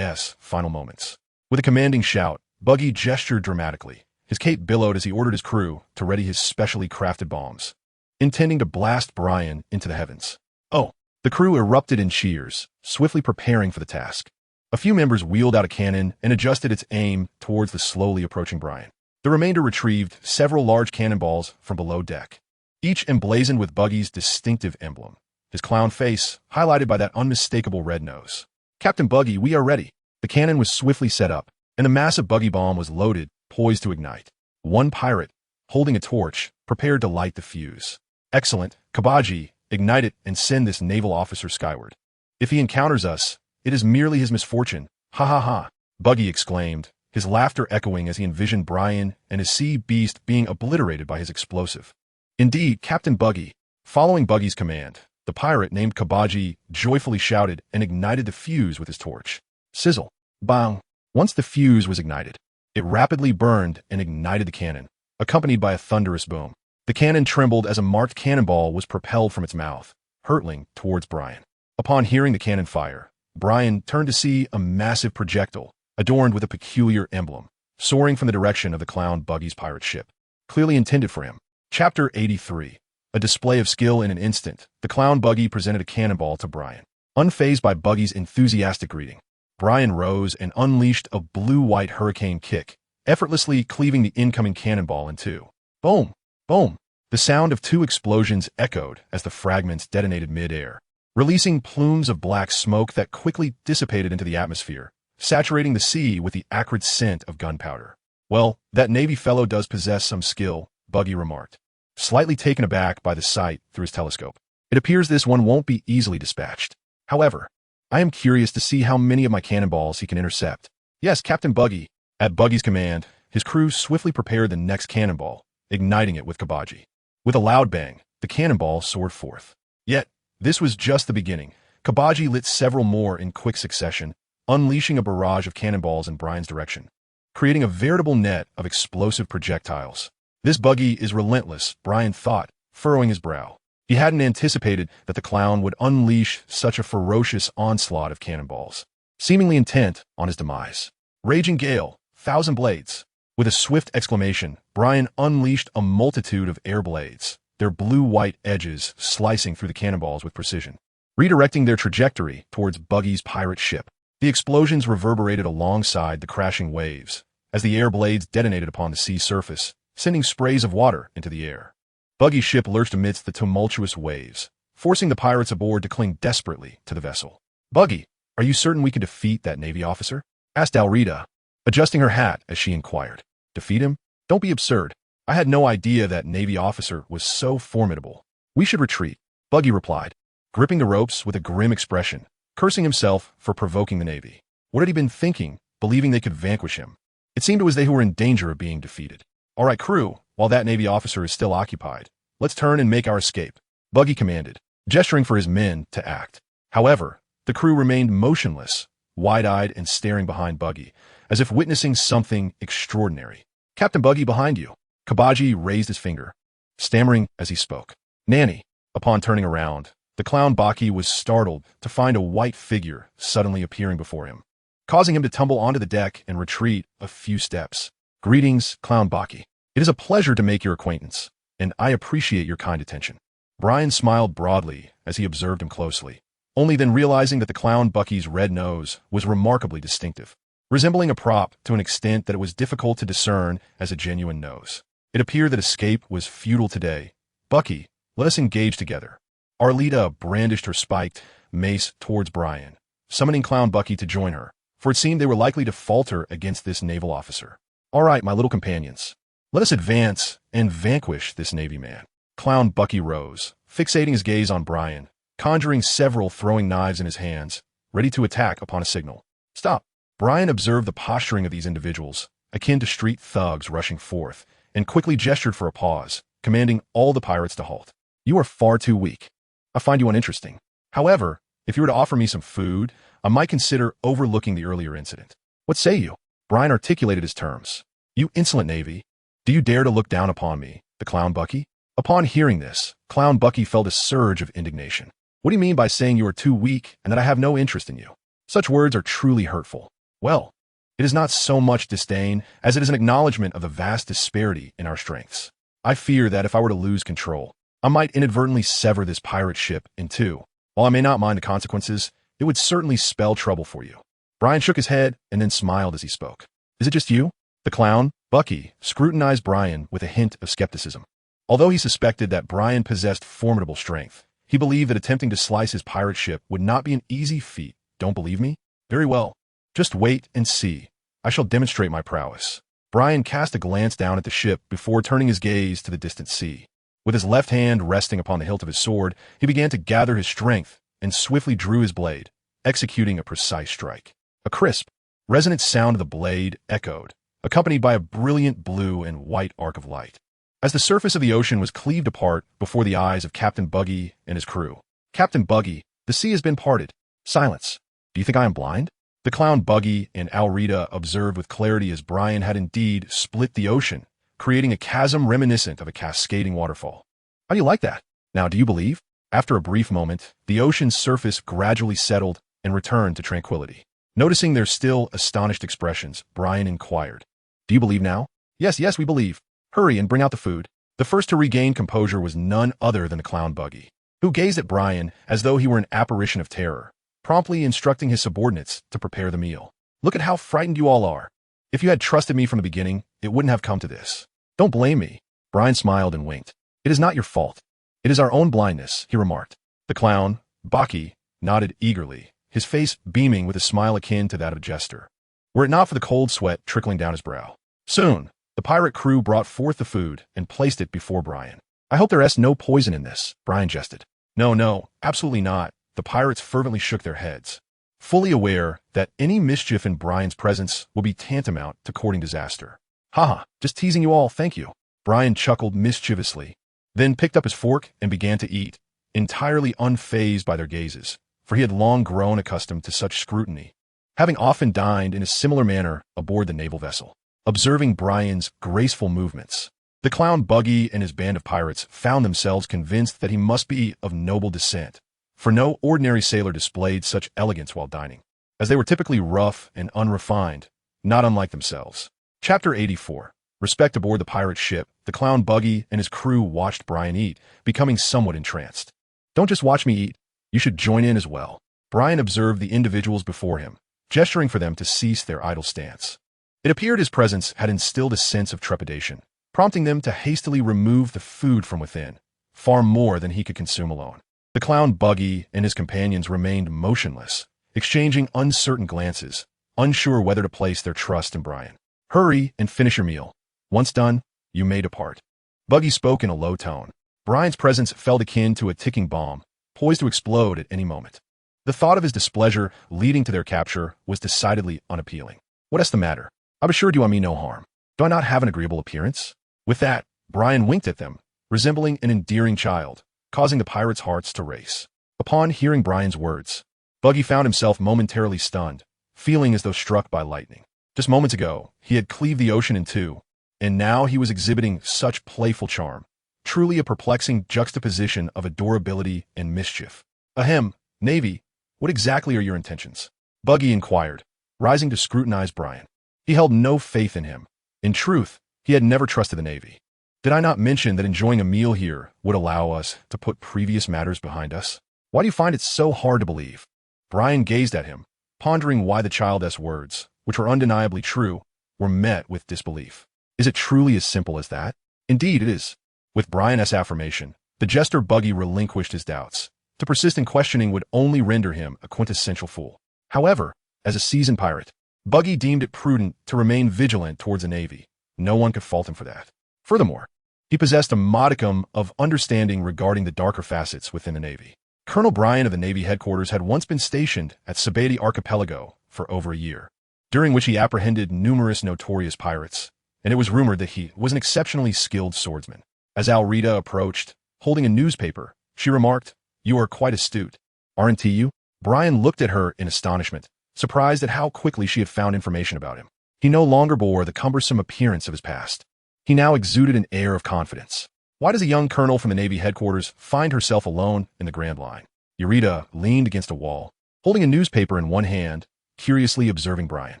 final moments. With a commanding shout, Buggy gestured dramatically. His cape billowed as he ordered his crew to ready his specially crafted bombs, intending to blast Brian into the heavens. Oh! The crew erupted in cheers, swiftly preparing for the task. A few members wheeled out a cannon and adjusted its aim towards the slowly approaching Brian. The remainder retrieved several large cannonballs from below deck, each emblazoned with Buggy's distinctive emblem, his clown face highlighted by that unmistakable red nose. Captain Buggy, we are ready. The cannon was swiftly set up, and the massive buggy bomb was loaded, poised to ignite. One pirate, holding a torch, prepared to light the fuse. Excellent, Kabaji, ignite it and send this naval officer skyward. If he encounters us, it is merely his misfortune. Ha ha ha, Buggy exclaimed, his laughter echoing as he envisioned Brian and his sea beast being obliterated by his explosive. Indeed, Captain Buggy. Following Buggy's command, the pirate named Kabaji joyfully shouted and ignited the fuse with his torch. Sizzle. Bang. Once the fuse was ignited, it rapidly burned and ignited the cannon, accompanied by a thunderous boom. The cannon trembled as a marked cannonball was propelled from its mouth, hurtling towards Brian. Upon hearing the cannon fire, Brian turned to see a massive projectile, adorned with a peculiar emblem, soaring from the direction of the clown Buggy's pirate ship, clearly intended for him. Chapter 83. A display of skill in an instant, the clown Buggy presented a cannonball to Brian. Unfazed by Buggy's enthusiastic greeting, Brian rose and unleashed a blue-white hurricane kick, effortlessly cleaving the incoming cannonball in two. Boom! Boom! The sound of two explosions echoed as the fragments detonated mid-air, releasing plumes of black smoke that quickly dissipated into the atmosphere, saturating the sea with the acrid scent of gunpowder. Well, that Navy fellow does possess some skill, Buggy remarked, slightly taken aback by the sight through his telescope. It appears this one won't be easily dispatched. However, I am curious to see how many of my cannonballs he can intercept. Yes, Captain Buggy. At Buggy's command, his crew swiftly prepared the next cannonball, igniting it with Kabaji. With a loud bang, the cannonball soared forth. Yet, this was just the beginning. Kabaji lit several more in quick succession, unleashing a barrage of cannonballs in Brian's direction, creating a veritable net of explosive projectiles. This Buggy is relentless, Brian thought, furrowing his brow. He hadn't anticipated that the clown would unleash such a ferocious onslaught of cannonballs, seemingly intent on his demise. Raging gale, 1,000 blades. With a swift exclamation, Brian unleashed a multitude of air blades, their blue-white edges slicing through the cannonballs with precision, redirecting their trajectory towards Buggy's pirate ship. The explosions reverberated alongside the crashing waves as the air blades detonated upon the sea surface, sending sprays of water into the air. Buggy's ship lurched amidst the tumultuous waves, forcing the pirates aboard to cling desperately to the vessel. Buggy, are you certain we can defeat that Navy officer? Asked Alrita, adjusting her hat as she inquired. Defeat him? Don't be absurd. I had no idea that Navy officer was so formidable. We should retreat, Buggy replied, gripping the ropes with a grim expression, cursing himself for provoking the Navy. What had he been thinking, believing they could vanquish him? It seemed it was they who were in danger of being defeated. All right, crew, while that Navy officer is still occupied, let's turn and make our escape, Buggy commanded, gesturing for his men to act. However, the crew remained motionless, wide-eyed and staring behind Buggy, as if witnessing something extraordinary. Captain Buggy, behind you. Kabaji raised his finger, stammering as he spoke. Nanny. Upon turning around, the clown Baki was startled to find a white figure suddenly appearing before him, causing him to tumble onto the deck and retreat a few steps. Greetings, Clown Baki. It is a pleasure to make your acquaintance, and I appreciate your kind attention. Brian smiled broadly as he observed him closely, only then realizing that the clown Bucky's red nose was remarkably distinctive, resembling a prop to an extent that it was difficult to discern as a genuine nose. It appeared that escape was futile today. Bucky, let us engage together. Arlita brandished her spiked mace towards Brian, summoning Clown Bucky to join her, for it seemed they were likely to falter against this naval officer. All right, my little companions, let us advance and vanquish this Navy man. Clown Bucky rose, fixating his gaze on Brian, conjuring several throwing knives in his hands, ready to attack upon a signal. Stop. Brian observed the posturing of these individuals, akin to street thugs rushing forth, and quickly gestured for a pause, commanding all the pirates to halt. You are far too weak. I find you uninteresting. However, if you were to offer me some food, I might consider overlooking the earlier incident. What say you? Brian articulated his terms. You insolent Navy. Do you dare to look down upon me, the Clown Bucky? Upon hearing this, Clown Bucky felt a surge of indignation. What do you mean by saying you are too weak and that I have no interest in you? Such words are truly hurtful. Well, it is not so much disdain as it is an acknowledgement of the vast disparity in our strengths. I fear that if I were to lose control, I might inadvertently sever this pirate ship in two. While I may not mind the consequences, it would certainly spell trouble for you. Brian shook his head and then smiled as he spoke. Is it just you? The Clown Bucky scrutinized Brian with a hint of skepticism. Although he suspected that Brian possessed formidable strength, he believed that attempting to slice his pirate ship would not be an easy feat. Don't believe me? Very well. Just wait and see. I shall demonstrate my prowess. Brian cast a glance down at the ship before turning his gaze to the distant sea. With his left hand resting upon the hilt of his sword, he began to gather his strength and swiftly drew his blade, executing a precise strike. A crisp, resonant sound of the blade echoed, accompanied by a brilliant blue and white arc of light. As the surface of the ocean was cleaved apart before the eyes of Captain Buggy and his crew. Captain Buggy, the sea has been parted. Silence. Do you think I am blind? The Clown Buggy and Alrita observed with clarity as Brian had indeed split the ocean, creating a chasm reminiscent of a cascading waterfall. How do you like that? Now, do you believe? After a brief moment, the ocean's surface gradually settled and returned to tranquility. Noticing their still astonished expressions, Brian inquired, Do you believe now? Yes, we believe. Hurry and bring out the food. The first to regain composure was none other than the Clown Buggy, who gazed at Brian as though he were an apparition of terror, promptly instructing his subordinates to prepare the meal. Look at how frightened you all are. If you had trusted me from the beginning, it wouldn't have come to this. Don't blame me. Brian smiled and winked. It is not your fault. It is our own blindness, he remarked. The Clown Bucky nodded eagerly, his face beaming with a smile akin to that of a jester, were it not for the cold sweat trickling down his brow. Soon, the pirate crew brought forth the food and placed it before Brian. I hope there is no poison in this, Brian jested. No, absolutely not. The pirates fervently shook their heads, fully aware that any mischief in Brian's presence would be tantamount to courting disaster. Haha, just teasing you all, thank you. Brian chuckled mischievously, then picked up his fork and began to eat, entirely unfazed by their gazes, for he had long grown accustomed to such scrutiny, having often dined in a similar manner aboard the naval vessel. Observing Brian's graceful movements, the Clown Buggy and his band of pirates found themselves convinced that he must be of noble descent, for no ordinary sailor displayed such elegance while dining, as they were typically rough and unrefined, not unlike themselves. Chapter 84. Respect aboard the pirate ship. The Clown Buggy and his crew watched Brian eat, becoming somewhat entranced. Don't just watch me eat, you should join in as well. Brian observed the individuals before him, gesturing for them to cease their idle stance. It appeared his presence had instilled a sense of trepidation, prompting them to hastily remove the food from within, far more than he could consume alone. The Clown Buggy and his companions remained motionless, exchanging uncertain glances, unsure whether to place their trust in Brian. Hurry and finish your meal. Once done, you may depart. Buggy spoke in a low tone. Brian's presence felt akin to a ticking bomb, poised to explode at any moment. The thought of his displeasure leading to their capture was decidedly unappealing. What is the matter? I've assured you I mean no harm. Do I not have an agreeable appearance? With that, Brian winked at them, resembling an endearing child, causing the pirates' hearts to race. Upon hearing Brian's words, Buggy found himself momentarily stunned, feeling as though struck by lightning. Just moments ago, he had cleaved the ocean in two, and now he was exhibiting such playful charm, truly a perplexing juxtaposition of adorability and mischief. Ahem, Navy, what exactly are your intentions? Buggy inquired, rising to scrutinize Brian. He held no faith in him. In truth, he had never trusted the Navy. Did I not mention that enjoying a meal here would allow us to put previous matters behind us? Why do you find it so hard to believe? Brian gazed at him, pondering why the child's words, which were undeniably true, were met with disbelief. Is it truly as simple as that? Indeed it is. With Brian's affirmation, the jester Buggy relinquished his doubts. To persist in questioning would only render him a quintessential fool. However, as a seasoned pirate, Buggy deemed it prudent to remain vigilant towards the Navy. No one could fault him for that. Furthermore, He possessed a modicum of understanding regarding the darker facets within the Navy. Colonel Bryan of the Navy headquarters had once been stationed at Splendid Archipelago for over a year, during which he apprehended numerous notorious pirates, and it was rumored that he was an exceptionally skilled swordsman. As Alrita approached, holding a newspaper, she remarked, "You are quite astute, aren't you?" Bryan looked at her in astonishment, surprised at how quickly she had found information about him. He no longer bore the cumbersome appearance of his past. He now exuded an air of confidence. Why does a young colonel from the Navy headquarters find herself alone in the Grand Line? Eureka leaned against a wall, holding a newspaper in one hand, curiously observing Bryan.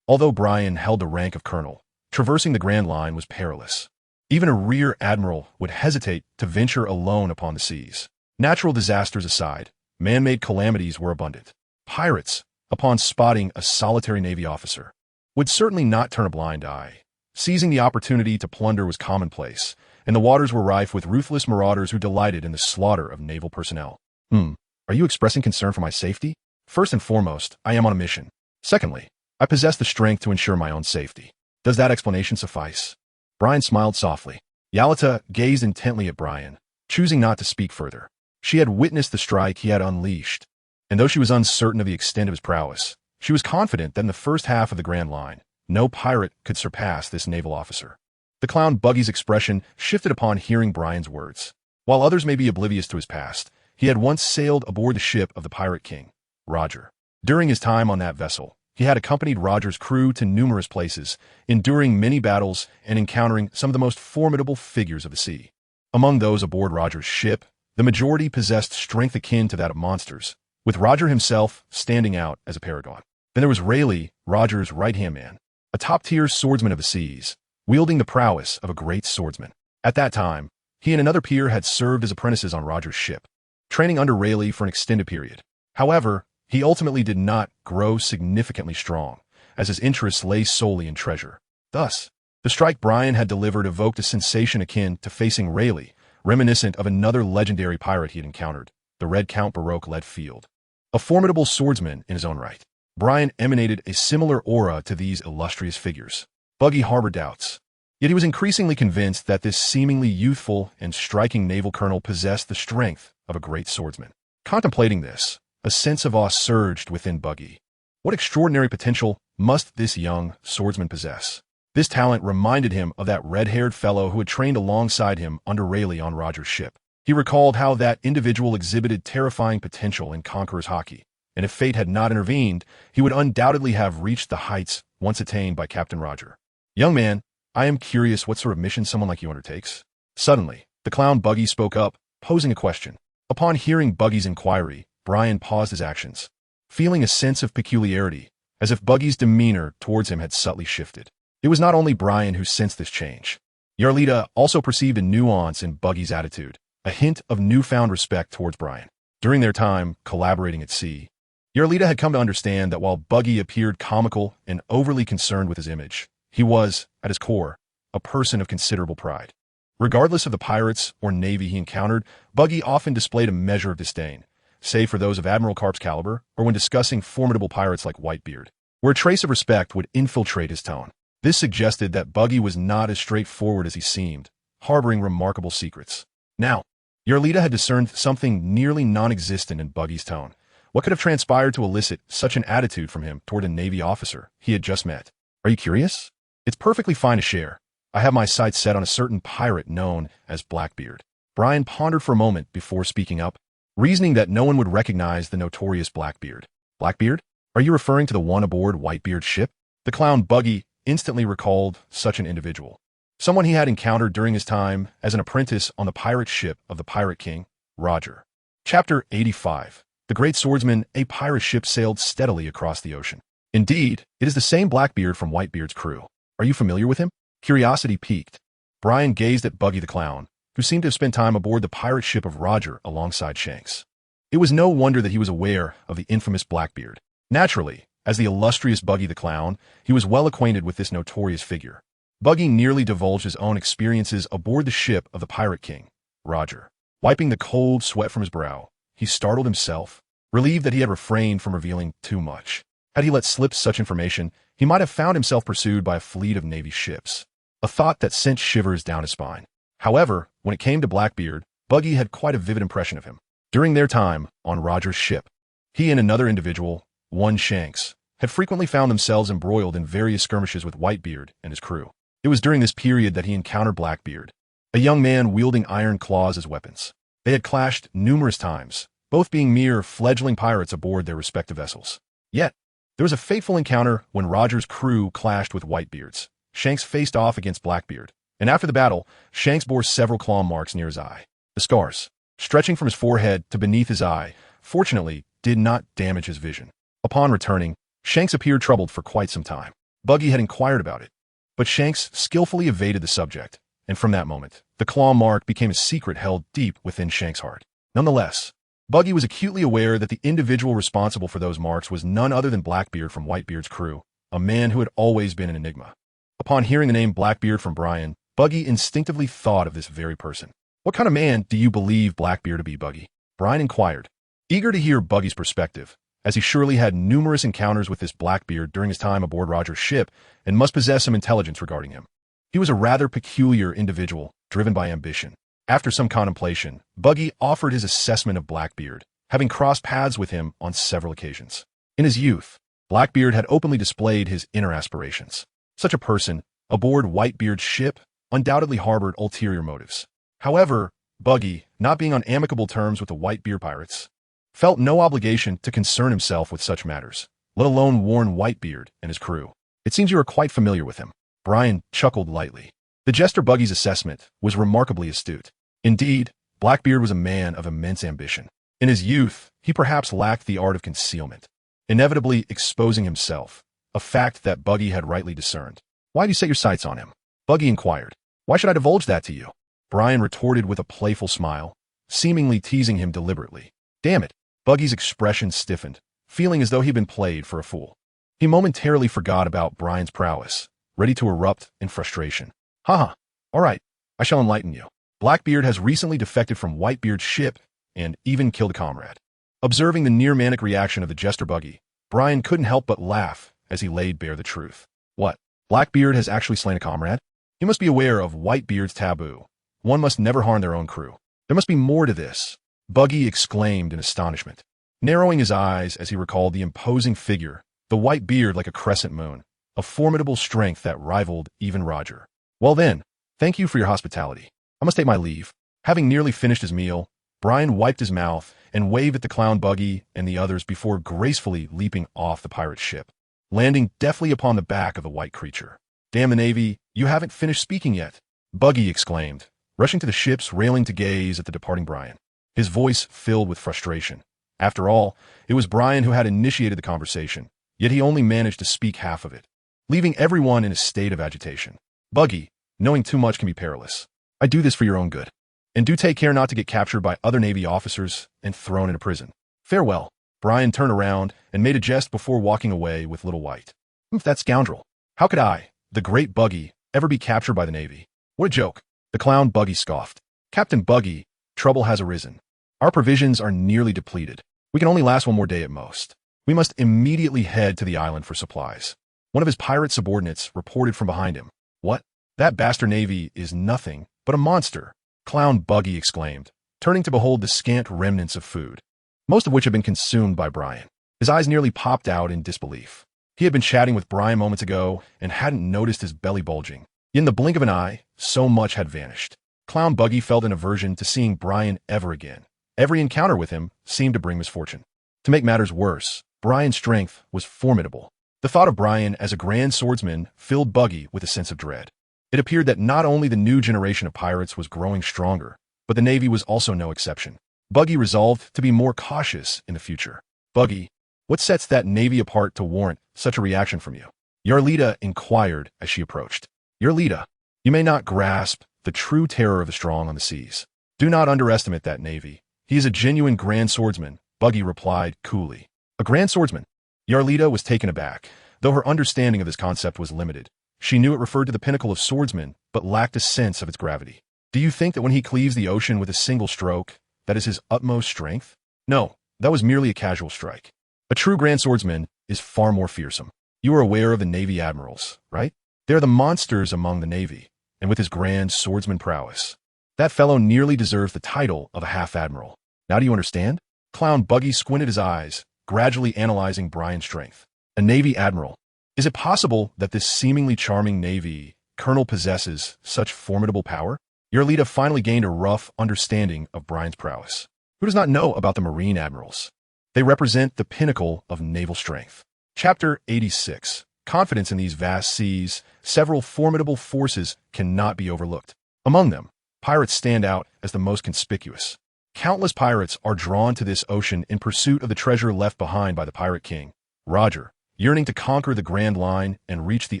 Although Bryan held the rank of colonel, traversing the Grand Line was perilous. Even a rear admiral would hesitate to venture alone upon the seas. Natural disasters aside, man-made calamities were abundant. Pirates, upon spotting a solitary Navy officer, would certainly not turn a blind eye. Seizing the opportunity to plunder was commonplace, and the waters were rife with ruthless marauders who delighted in the slaughter of naval personnel. Are you expressing concern for my safety? First and foremost, I am on a mission. Secondly, I possess the strength to ensure my own safety. Does that explanation suffice? Bryan smiled softly. Yalita gazed intently at Bryan, choosing not to speak further. She had witnessed the strike he had unleashed, and though she was uncertain of the extent of his prowess, she was confident that in the first half of the Grand Line, no pirate could surpass this naval officer. The clown Buggy's expression shifted upon hearing Bryan's words. While others may be oblivious to his past, he had once sailed aboard the ship of the pirate king, Roger. During his time on that vessel, he had accompanied Roger's crew to numerous places, enduring many battles and encountering some of the most formidable figures of the sea. Among those aboard Roger's ship, the majority possessed strength akin to that of monsters, with Roger himself standing out as a paragon. Then there was Rayleigh, Roger's right-hand man, a top-tier swordsman of the seas, wielding the prowess of a great swordsman. At that time, he and another peer had served as apprentices on Roger's ship, training under Rayleigh for an extended period. However, he ultimately did not grow significantly strong, as his interests lay solely in treasure. Thus, the strike Bryan had delivered evoked a sensation akin to facing Rayleigh, reminiscent of another legendary pirate he had encountered, the Red Count Baroque-led Field. A formidable swordsman in his own right, Bryan emanated a similar aura to these illustrious figures. Buggy harbored doubts, yet he was increasingly convinced that this seemingly youthful and striking naval colonel possessed the strength of a great swordsman. Contemplating this, a sense of awe surged within Buggy. What extraordinary potential must this young swordsman possess? This talent reminded him of that red-haired fellow who had trained alongside him under Rayleigh on Roger's ship. He recalled how that individual exhibited terrifying potential in conqueror's hockey, and if fate had not intervened, he would undoubtedly have reached the heights once attained by Captain Roger. Young man, I am curious what sort of mission someone like you undertakes. Suddenly, the clown Buggy spoke up, posing a question. Upon hearing Buggy's inquiry, Bryan paused his actions, feeling a sense of peculiarity, as if Buggy's demeanor towards him had subtly shifted. It was not only Bryan who sensed this change. Yarlita also perceived a nuance in Buggy's attitude, a hint of newfound respect towards Bryan. During their time collaborating at sea, Yarlita had come to understand that while Buggy appeared comical and overly concerned with his image, he was, at his core, a person of considerable pride. Regardless of the pirates or navy he encountered, Buggy often displayed a measure of disdain, save for those of Admiral Garp's caliber or when discussing formidable pirates like Whitebeard, where a trace of respect would infiltrate his tone. This suggested that Buggy was not as straightforward as he seemed, harboring remarkable secrets. Now, Yarlita had discerned something nearly non-existent in Buggy's tone. What could have transpired to elicit such an attitude from him toward a Navy officer he had just met? Are you curious? It's perfectly fine to share. I have my sights set on a certain pirate known as Blackbeard. Bryan pondered for a moment before speaking up, reasoning that no one would recognize the notorious Blackbeard. Blackbeard? Are you referring to the one aboard Whitebeard's ship? The clown Buggy instantly recalled such an individual. Someone he had encountered during his time as an apprentice on the pirate ship of the pirate king, Roger. Chapter 85. The great swordsman, a pirate ship sailed steadily across the ocean. Indeed, it is the same Blackbeard from Whitebeard's crew. Are you familiar with him? Curiosity piqued. Bryan gazed at Buggy the clown, who seemed to have spent time aboard the pirate ship of Roger alongside Shanks. It was no wonder that he was aware of the infamous Blackbeard. Naturally, as the illustrious Buggy the clown, he was well acquainted with this notorious figure. Buggy nearly divulged his own experiences aboard the ship of the pirate king, Roger. Wiping the cold sweat from his brow, he startled himself, relieved that he had refrained from revealing too much. Had he let slip such information, he might have found himself pursued by a fleet of Navy ships, a thought that sent shivers down his spine. However, when it came to Blackbeard, Buggy had quite a vivid impression of him. During their time on Roger's ship, he and another individual, one Shanks, had frequently found themselves embroiled in various skirmishes with Whitebeard and his crew. It was during this period that he encountered Blackbeard, a young man wielding iron claws as weapons. They had clashed numerous times, both being mere fledgling pirates aboard their respective vessels. Yet, there was a fateful encounter when Roger's crew clashed with Whitebeard's. Shanks faced off against Blackbeard, and after the battle, Shanks bore several claw marks near his eye. The scars, stretching from his forehead to beneath his eye, fortunately did not damage his vision. Upon returning, Shanks appeared troubled for quite some time. Buggy had inquired about it, but Shanks skillfully evaded the subject, and from that moment, the claw mark became a secret held deep within Shanks' heart. Nonetheless, Buggy was acutely aware that the individual responsible for those marks was none other than Blackbeard from Whitebeard's crew, a man who had always been an enigma. Upon hearing the name Blackbeard from Brian, Buggy instinctively thought of this very person. "What kind of man do you believe Blackbeard to be, Buggy?" Brian inquired, eager to hear Buggy's perspective, as he surely had numerous encounters with this Blackbeard during his time aboard Roger's ship and must possess some intelligence regarding him. He was a rather peculiar individual, driven by ambition. After some contemplation, Buggy offered his assessment of Blackbeard, having crossed paths with him on several occasions. In his youth, Blackbeard had openly displayed his inner aspirations. Such a person, aboard Whitebeard's ship, undoubtedly harbored ulterior motives. However, Buggy, not being on amicable terms with the Whitebeard pirates, felt no obligation to concern himself with such matters, let alone warn Whitebeard and his crew. "It seems you are quite familiar with him." Brian chuckled lightly. The jester Buggy's assessment was remarkably astute. Indeed, Blackbeard was a man of immense ambition. In his youth, he perhaps lacked the art of concealment, inevitably exposing himself, a fact that Buggy had rightly discerned. "Why do you set your sights on him?" Buggy inquired. "Why should I divulge that to you?" Brian retorted with a playful smile, seemingly teasing him deliberately. "Damn it." Buggy's expression stiffened, feeling as though he'd been played for a fool. He momentarily forgot about Brian's prowess, ready to erupt in frustration. "Haha, all right, I shall enlighten you. Blackbeard has recently defected from Whitebeard's ship and even killed a comrade." Observing the near-manic reaction of the jester Buggy, Brian couldn't help but laugh as he laid bare the truth. "What? Blackbeard has actually slain a comrade? He must be aware of Whitebeard's taboo. One must never harm their own crew. There must be more to this," Buggy exclaimed in astonishment, narrowing his eyes as he recalled the imposing figure, the white beard like a crescent moon, a formidable strength that rivaled even Roger. "Well then, thank you for your hospitality. I must take my leave." Having nearly finished his meal, Brian wiped his mouth and waved at the clown Buggy and the others before gracefully leaping off the pirate ship, landing deftly upon the back of the white creature. "Damn the Navy, you haven't finished speaking yet," Buggy exclaimed, rushing to the ship's railing to gaze at the departing Brian, his voice filled with frustration. After all, it was Brian who had initiated the conversation, yet he only managed to speak half of it, leaving everyone in a state of agitation. "Buggy, knowing too much can be perilous. I do this for your own good. And do take care not to get captured by other Navy officers and thrown into prison. Farewell." Brian turned around and made a jest before walking away with Little White. "That scoundrel. How could I, the great Buggy, ever be captured by the Navy? What a joke." The clown Buggy scoffed. "Captain Buggy, trouble has arisen. Our provisions are nearly depleted. We can only last one more day at most. We must immediately head to the island for supplies." One of his pirate subordinates reported from behind him. "What? That bastard Navy is nothing but a monster," Clown Buggy exclaimed, turning to behold the scant remnants of food, most of which had been consumed by Brian. His eyes nearly popped out in disbelief. He had been chatting with Brian moments ago and hadn't noticed his belly bulging. In the blink of an eye, so much had vanished. Clown Buggy felt an aversion to seeing Brian ever again. Every encounter with him seemed to bring misfortune. To make matters worse, Brian's strength was formidable. The thought of Brian as a grand swordsman filled Buggy with a sense of dread. It appeared that not only the new generation of pirates was growing stronger, but the Navy was also no exception. Buggy resolved to be more cautious in the future. "Buggy, what sets that Navy apart to warrant such a reaction from you?" Yarlita inquired as she approached. "Yarlita, you may not grasp the true terror of the strong on the seas. Do not underestimate that Navy. He is a genuine grand swordsman," Buggy replied coolly. "A grand swordsman?" Yarlita was taken aback, though her understanding of this concept was limited. She knew it referred to the pinnacle of swordsmen, but lacked a sense of its gravity. "Do you think that when he cleaves the ocean with a single stroke, that is his utmost strength?" "No, that was merely a casual strike. A true grand swordsman is far more fearsome. You are aware of the Navy admirals, right? They are the monsters among the Navy, and with his grand swordsman prowess, That fellow nearly deserves the title of a half-admiral. Now do you understand? Clown Buggy squinted his eyes, gradually analyzing Brian's strength. A Navy admiral. Is it possible that this seemingly charming Navy colonel possesses such formidable power? Yarlita finally gained a rough understanding of Brian's prowess. Who does not know about the Marine admirals? They represent the pinnacle of naval strength. Chapter 86. Confidence in these vast seas, several formidable forces cannot be overlooked. Among them, pirates stand out as the most conspicuous. Countless pirates are drawn to this ocean in pursuit of the treasure left behind by the pirate king, Roger, yearning to conquer the Grand Line and reach the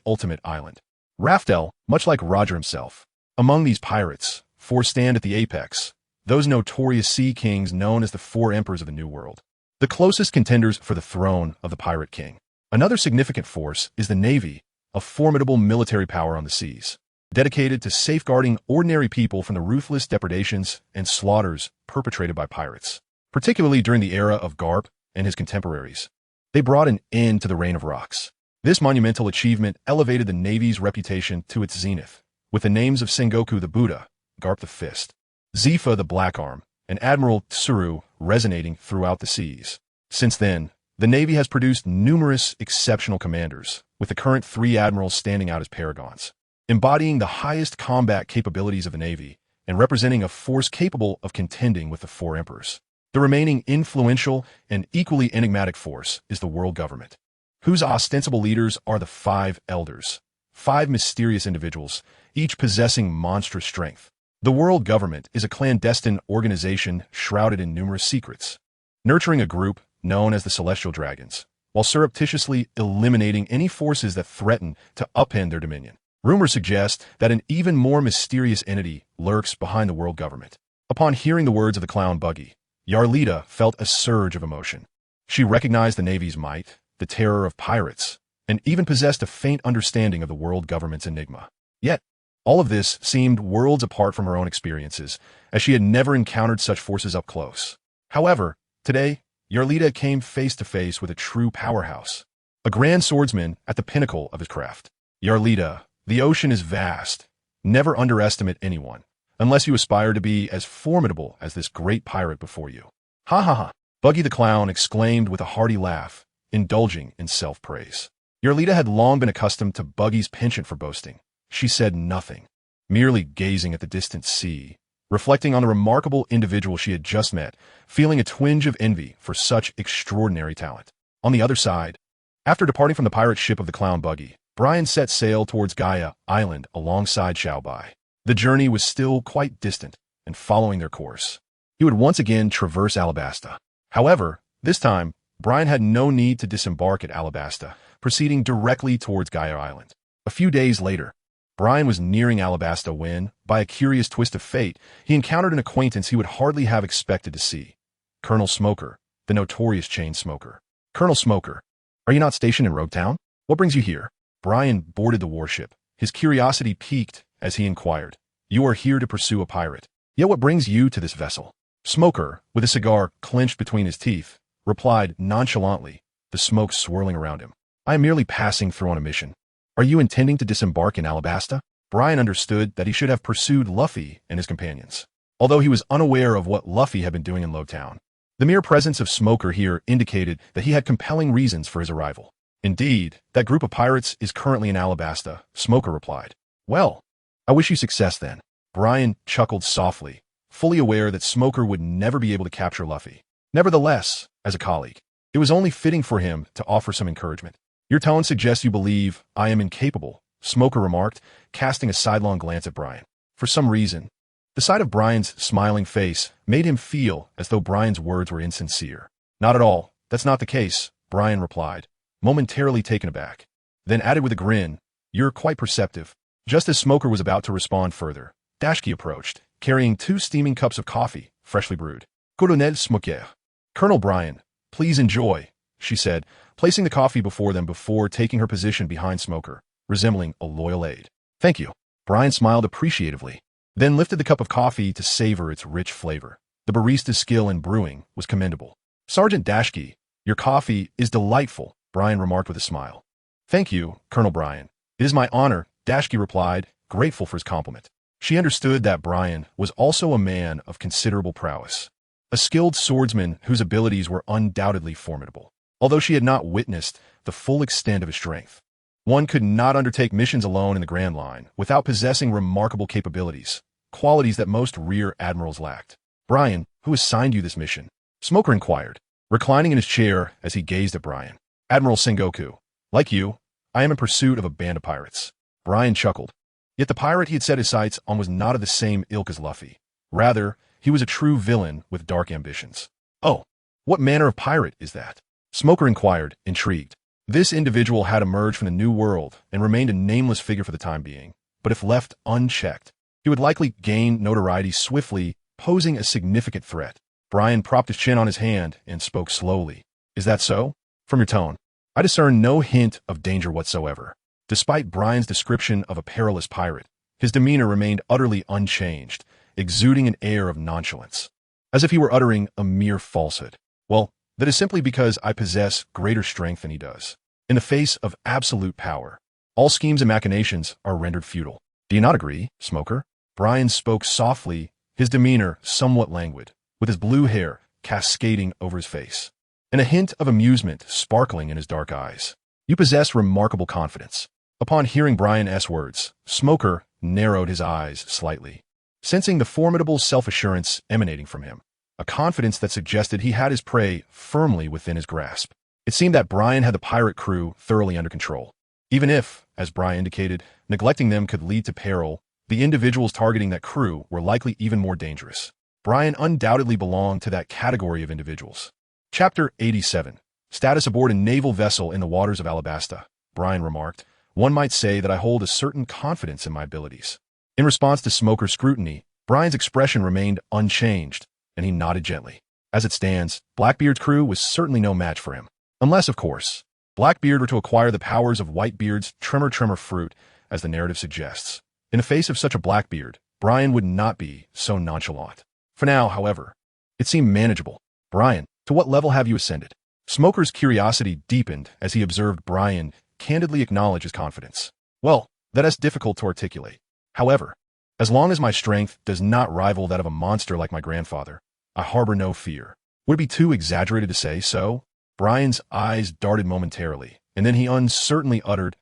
ultimate island. Raftel, much like Roger himself. Among these pirates, four stand at the apex, those notorious sea kings known as the Four Emperors of the New World, the closest contenders for the throne of the pirate king. Another significant force is the Navy, a formidable military power on the seas, dedicated to safeguarding ordinary people from the ruthless depredations and slaughters perpetrated by pirates, particularly during the era of Garp and his contemporaries. They brought an end to the Reign of Rocks. This monumental achievement elevated the Navy's reputation to its zenith, with the names of Sengoku the Buddha, Garp the Fist, Zifa the Black Arm, and Admiral Tsuru resonating throughout the seas. Since then, the Navy has produced numerous exceptional commanders, with the current three admirals standing out as paragons, embodying the highest combat capabilities of the Navy and representing a force capable of contending with the Four Emperors. The remaining influential and equally enigmatic force is the world government, whose ostensible leaders are the Five Elders, five mysterious individuals, each possessing monstrous strength. The world government is a clandestine organization shrouded in numerous secrets, nurturing a group known as the Celestial Dragons, while surreptitiously eliminating any forces that threaten to upend their dominion. Rumors suggest that an even more mysterious entity lurks behind the world government. Upon hearing the words of the clown Buggy, Yarlita felt a surge of emotion. She recognized the Navy's might, the terror of pirates, and even possessed a faint understanding of the world government's enigma. Yet, all of this seemed worlds apart from her own experiences, as she had never encountered such forces up close. However, today, Yarlita came face to face with a true powerhouse, a grand swordsman at the pinnacle of his craft. Yarlita, the ocean is vast. Never underestimate anyone, unless you aspire to be as formidable as this great pirate before you. Ha ha ha! Buggy the Clown exclaimed with a hearty laugh, indulging in self-praise. Yarlita had long been accustomed to Buggy's penchant for boasting. She said nothing, merely gazing at the distant sea, reflecting on the remarkable individual she had just met, feeling a twinge of envy for such extraordinary talent. On the other side, after departing from the pirate ship of the clown Buggy, Brian set sail towards Gaia Island alongside Xiaobai. The journey was still quite distant, and following their course, he would once again traverse Alabasta. However, this time, Brian had no need to disembark at Alabasta, proceeding directly towards Gaia Island. A few days later, Brian was nearing Alabasta when, by a curious twist of fate, he encountered an acquaintance he would hardly have expected to see. Colonel Smoker, the notorious chain smoker. Colonel Smoker, are you not stationed in Rogue Town? What brings you here? Brian boarded the warship, his curiosity piqued as he inquired. You are here to pursue a pirate. Yet what brings you to this vessel? Smoker, with a cigar clenched between his teeth, replied nonchalantly, the smoke swirling around him. I am merely passing through on a mission. Are you intending to disembark in Alabasta? Brian understood that he should have pursued Luffy and his companions, although he was unaware of what Luffy had been doing in Lowtown. The mere presence of Smoker here indicated that he had compelling reasons for his arrival. Indeed, that group of pirates is currently in Alabasta, Smoker replied. Well, I wish you success then. Brian chuckled softly, fully aware that Smoker would never be able to capture Luffy. Nevertheless, as a colleague, it was only fitting for him to offer some encouragement. Your tone suggests you believe I am incapable, Smoker remarked, casting a sidelong glance at Brian. For some reason, the sight of Brian's smiling face made him feel as though Brian's words were insincere. Not at all, that's not the case, Brian replied, momentarily taken aback. Then added with a grin, you're quite perceptive. Just as Smoker was about to respond further, Dashki approached, carrying 2 steaming cups of coffee, freshly brewed. Colonel Smoker. Colonel Brian, please enjoy, she said, placing the coffee before them before taking her position behind Smoker, resembling a loyal aide. Thank you. Brian smiled appreciatively, then lifted the cup of coffee to savor its rich flavor. The barista's skill in brewing was commendable. Sergeant Dashki, your coffee is delightful, Brian remarked with a smile. Thank you, Colonel Brian. It is my honor, Dashki replied, grateful for his compliment. She understood that Brian was also a man of considerable prowess, a skilled swordsman whose abilities were undoubtedly formidable. Although she had not witnessed the full extent of his strength, one could not undertake missions alone in the Grand Line without possessing remarkable capabilities, qualities that most rear admirals lacked. Brian, who assigned you this mission? Smoker inquired, reclining in his chair as he gazed at Brian. Admiral Sengoku. Like you, I am in pursuit of a band of pirates. Brian chuckled. Yet the pirate he had set his sights on was not of the same ilk as Luffy. Rather, he was a true villain with dark ambitions. Oh, what manner of pirate is that? Smoker inquired, intrigued. This individual had emerged from the New World and remained a nameless figure for the time being, but if left unchecked, he would likely gain notoriety swiftly, posing a significant threat. Brian propped his chin on his hand and spoke slowly. Is that so? From your tone, I discern no hint of danger whatsoever. Despite Brian's description of a perilous pirate, his demeanor remained utterly unchanged, exuding an air of nonchalance, as if he were uttering a mere falsehood. Well, that is simply because I possess greater strength than he does. In the face of absolute power, all schemes and machinations are rendered futile. Do you not agree, Smoker? Brian spoke softly, his demeanor somewhat languid, with his blue hair cascading over his face, and a hint of amusement sparkling in his dark eyes. You possess remarkable confidence. Upon hearing Brian's words, Smoker narrowed his eyes slightly, sensing the formidable self-assurance emanating from him, a confidence that suggested he had his prey firmly within his grasp. It seemed that Brian had the pirate crew thoroughly under control. Even if, as Brian indicated, neglecting them could lead to peril, the individuals targeting that crew were likely even more dangerous. Brian undoubtedly belonged to that category of individuals. Chapter 87. Status aboard a naval vessel in the waters of Alabasta. Brian remarked, one might say that I hold a certain confidence in my abilities. In response to Smoker's scrutiny, Brian's expression remained unchanged, and he nodded gently. As it stands, Blackbeard's crew was certainly no match for him. Unless, of course, Blackbeard were to acquire the powers of Whitebeard's Tremor fruit, as the narrative suggests. In the face of such a Blackbeard, Brian would not be so nonchalant. For now, however, it seemed manageable. Brian, to what level have you ascended? Smoker's curiosity deepened as he observed Brian candidly acknowledge his confidence. Well, that is difficult to articulate. However, as long as my strength does not rival that of a monster like my grandfather, I harbor no fear. Would it be too exaggerated to say so? Brian's eyes darted momentarily, and then he uncertainly uttered,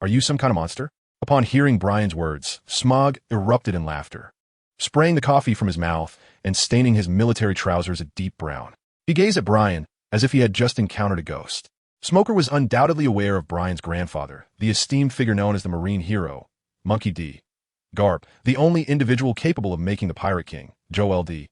Are you some kind of monster? Upon hearing Brian's words, Smog erupted in laughter, spraying the coffee from his mouth and staining his military trousers a deep brown. He gazed at Brian as if he had just encountered a ghost. Smoker was undoubtedly aware of Brian's grandfather, the esteemed figure known as the Marine hero, Monkey D. Garp, the only individual capable of making the Pirate King, Joel D.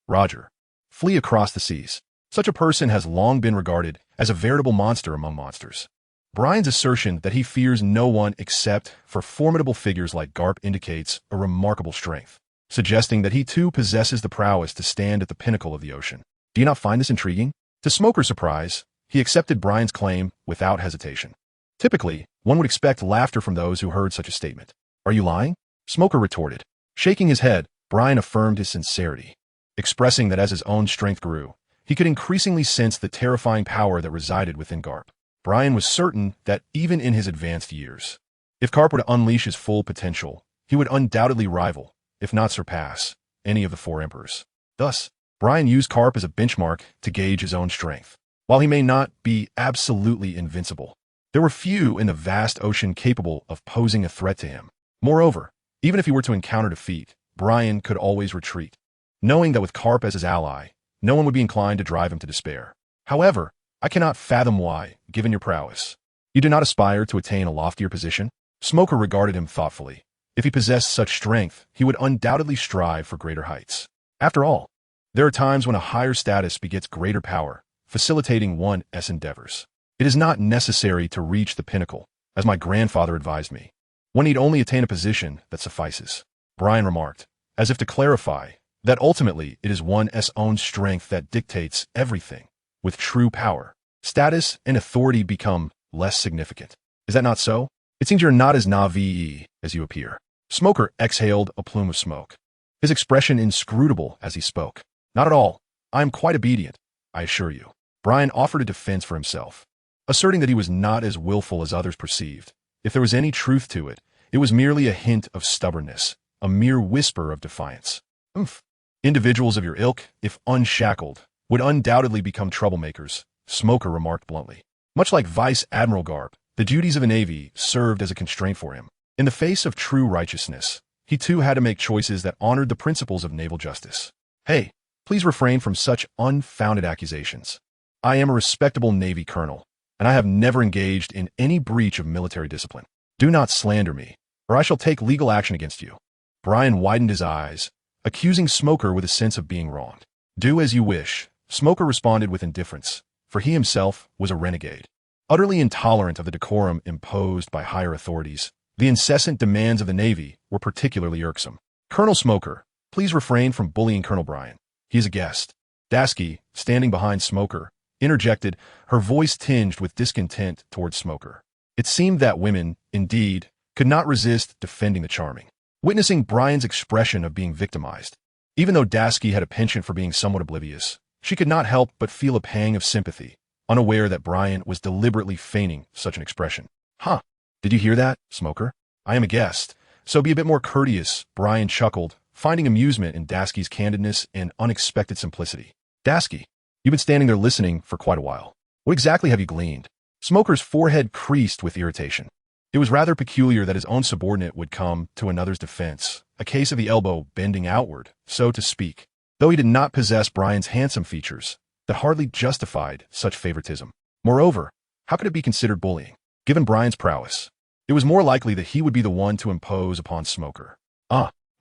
Roger, flee across the seas. Such a person has long been regarded as a veritable monster among monsters. Brian's assertion that he fears no one except for formidable figures like Garp indicates a remarkable strength, suggesting that he too possesses the prowess to stand at the pinnacle of the ocean. Do you not find this intriguing? To Smoker's surprise, he accepted Brian's claim without hesitation. Typically, one would expect laughter from those who heard such a statement. Are you lying? Smoker retorted. Shaking his head, Brian affirmed his sincerity, expressing that as his own strength grew, he could increasingly sense the terrifying power that resided within Garp. Brian was certain that even in his advanced years, if Garp were to unleash his full potential, he would undoubtedly rival, if not surpass, any of the four emperors. Thus, Brian used Garp as a benchmark to gauge his own strength. While he may not be absolutely invincible, there were few in the vast ocean capable of posing a threat to him. Moreover, even if he were to encounter defeat, Brian could always retreat, knowing that with Garp as his ally, no one would be inclined to drive him to despair. However, I cannot fathom why, given your prowess, you do not aspire to attain a loftier position. Smoker regarded him thoughtfully. If he possessed such strength, he would undoubtedly strive for greater heights. After all, there are times when a higher status begets greater power, facilitating one's endeavors. It is not necessary to reach the pinnacle, as my grandfather advised me. One need only attain a position that suffices. Brian remarked, as if to clarify that ultimately it is one's own strength that dictates everything. With true power, status and authority become less significant. Is that not so? It seems you're not as naval as you appear. Smoker exhaled a plume of smoke, his expression inscrutable as he spoke. Not at all. I am quite obedient, I assure you. Brian offered a defense for himself, asserting that he was not as willful as others perceived. If there was any truth to it, it was merely a hint of stubbornness, a mere whisper of defiance. Oomph. Individuals of your ilk, if unshackled, would undoubtedly become troublemakers, Smoker remarked bluntly. Much like Vice Admiral Garp, the duties of a navy served as a constraint for him. In the face of true righteousness, he too had to make choices that honored the principles of naval justice. Hey, please refrain from such unfounded accusations. I am a respectable Navy colonel, and I have never engaged in any breach of military discipline. Do not slander me, or I shall take legal action against you. Brian widened his eyes, accusing Smoker with a sense of being wronged. Do as you wish, Smoker responded with indifference, for he himself was a renegade. Utterly intolerant of the decorum imposed by higher authorities, the incessant demands of the Navy were particularly irksome. Colonel Smoker, please refrain from bullying Colonel Brian. He is a guest. Dasky, standing behind Smoker, interjected, her voice tinged with discontent towards Smoker. It seemed that women, indeed, could not resist defending the charming. Witnessing Brian's expression of being victimized, even though Dasky had a penchant for being somewhat oblivious, she could not help but feel a pang of sympathy, unaware that Brian was deliberately feigning such an expression. Huh. Did you hear that, Smoker? I am a guest, so be a bit more courteous, Brian chuckled, finding amusement in Dasky's candidness and unexpected simplicity. Dasky, you've been standing there listening for quite a while. What exactly have you gleaned? Smoker's forehead creased with irritation. It was rather peculiar that his own subordinate would come to another's defense, a case of the elbow bending outward, so to speak, though he did not possess Brian's handsome features that hardly justified such favoritism. Moreover, how could it be considered bullying? Given Brian's prowess, it was more likely that he would be the one to impose upon Smoker.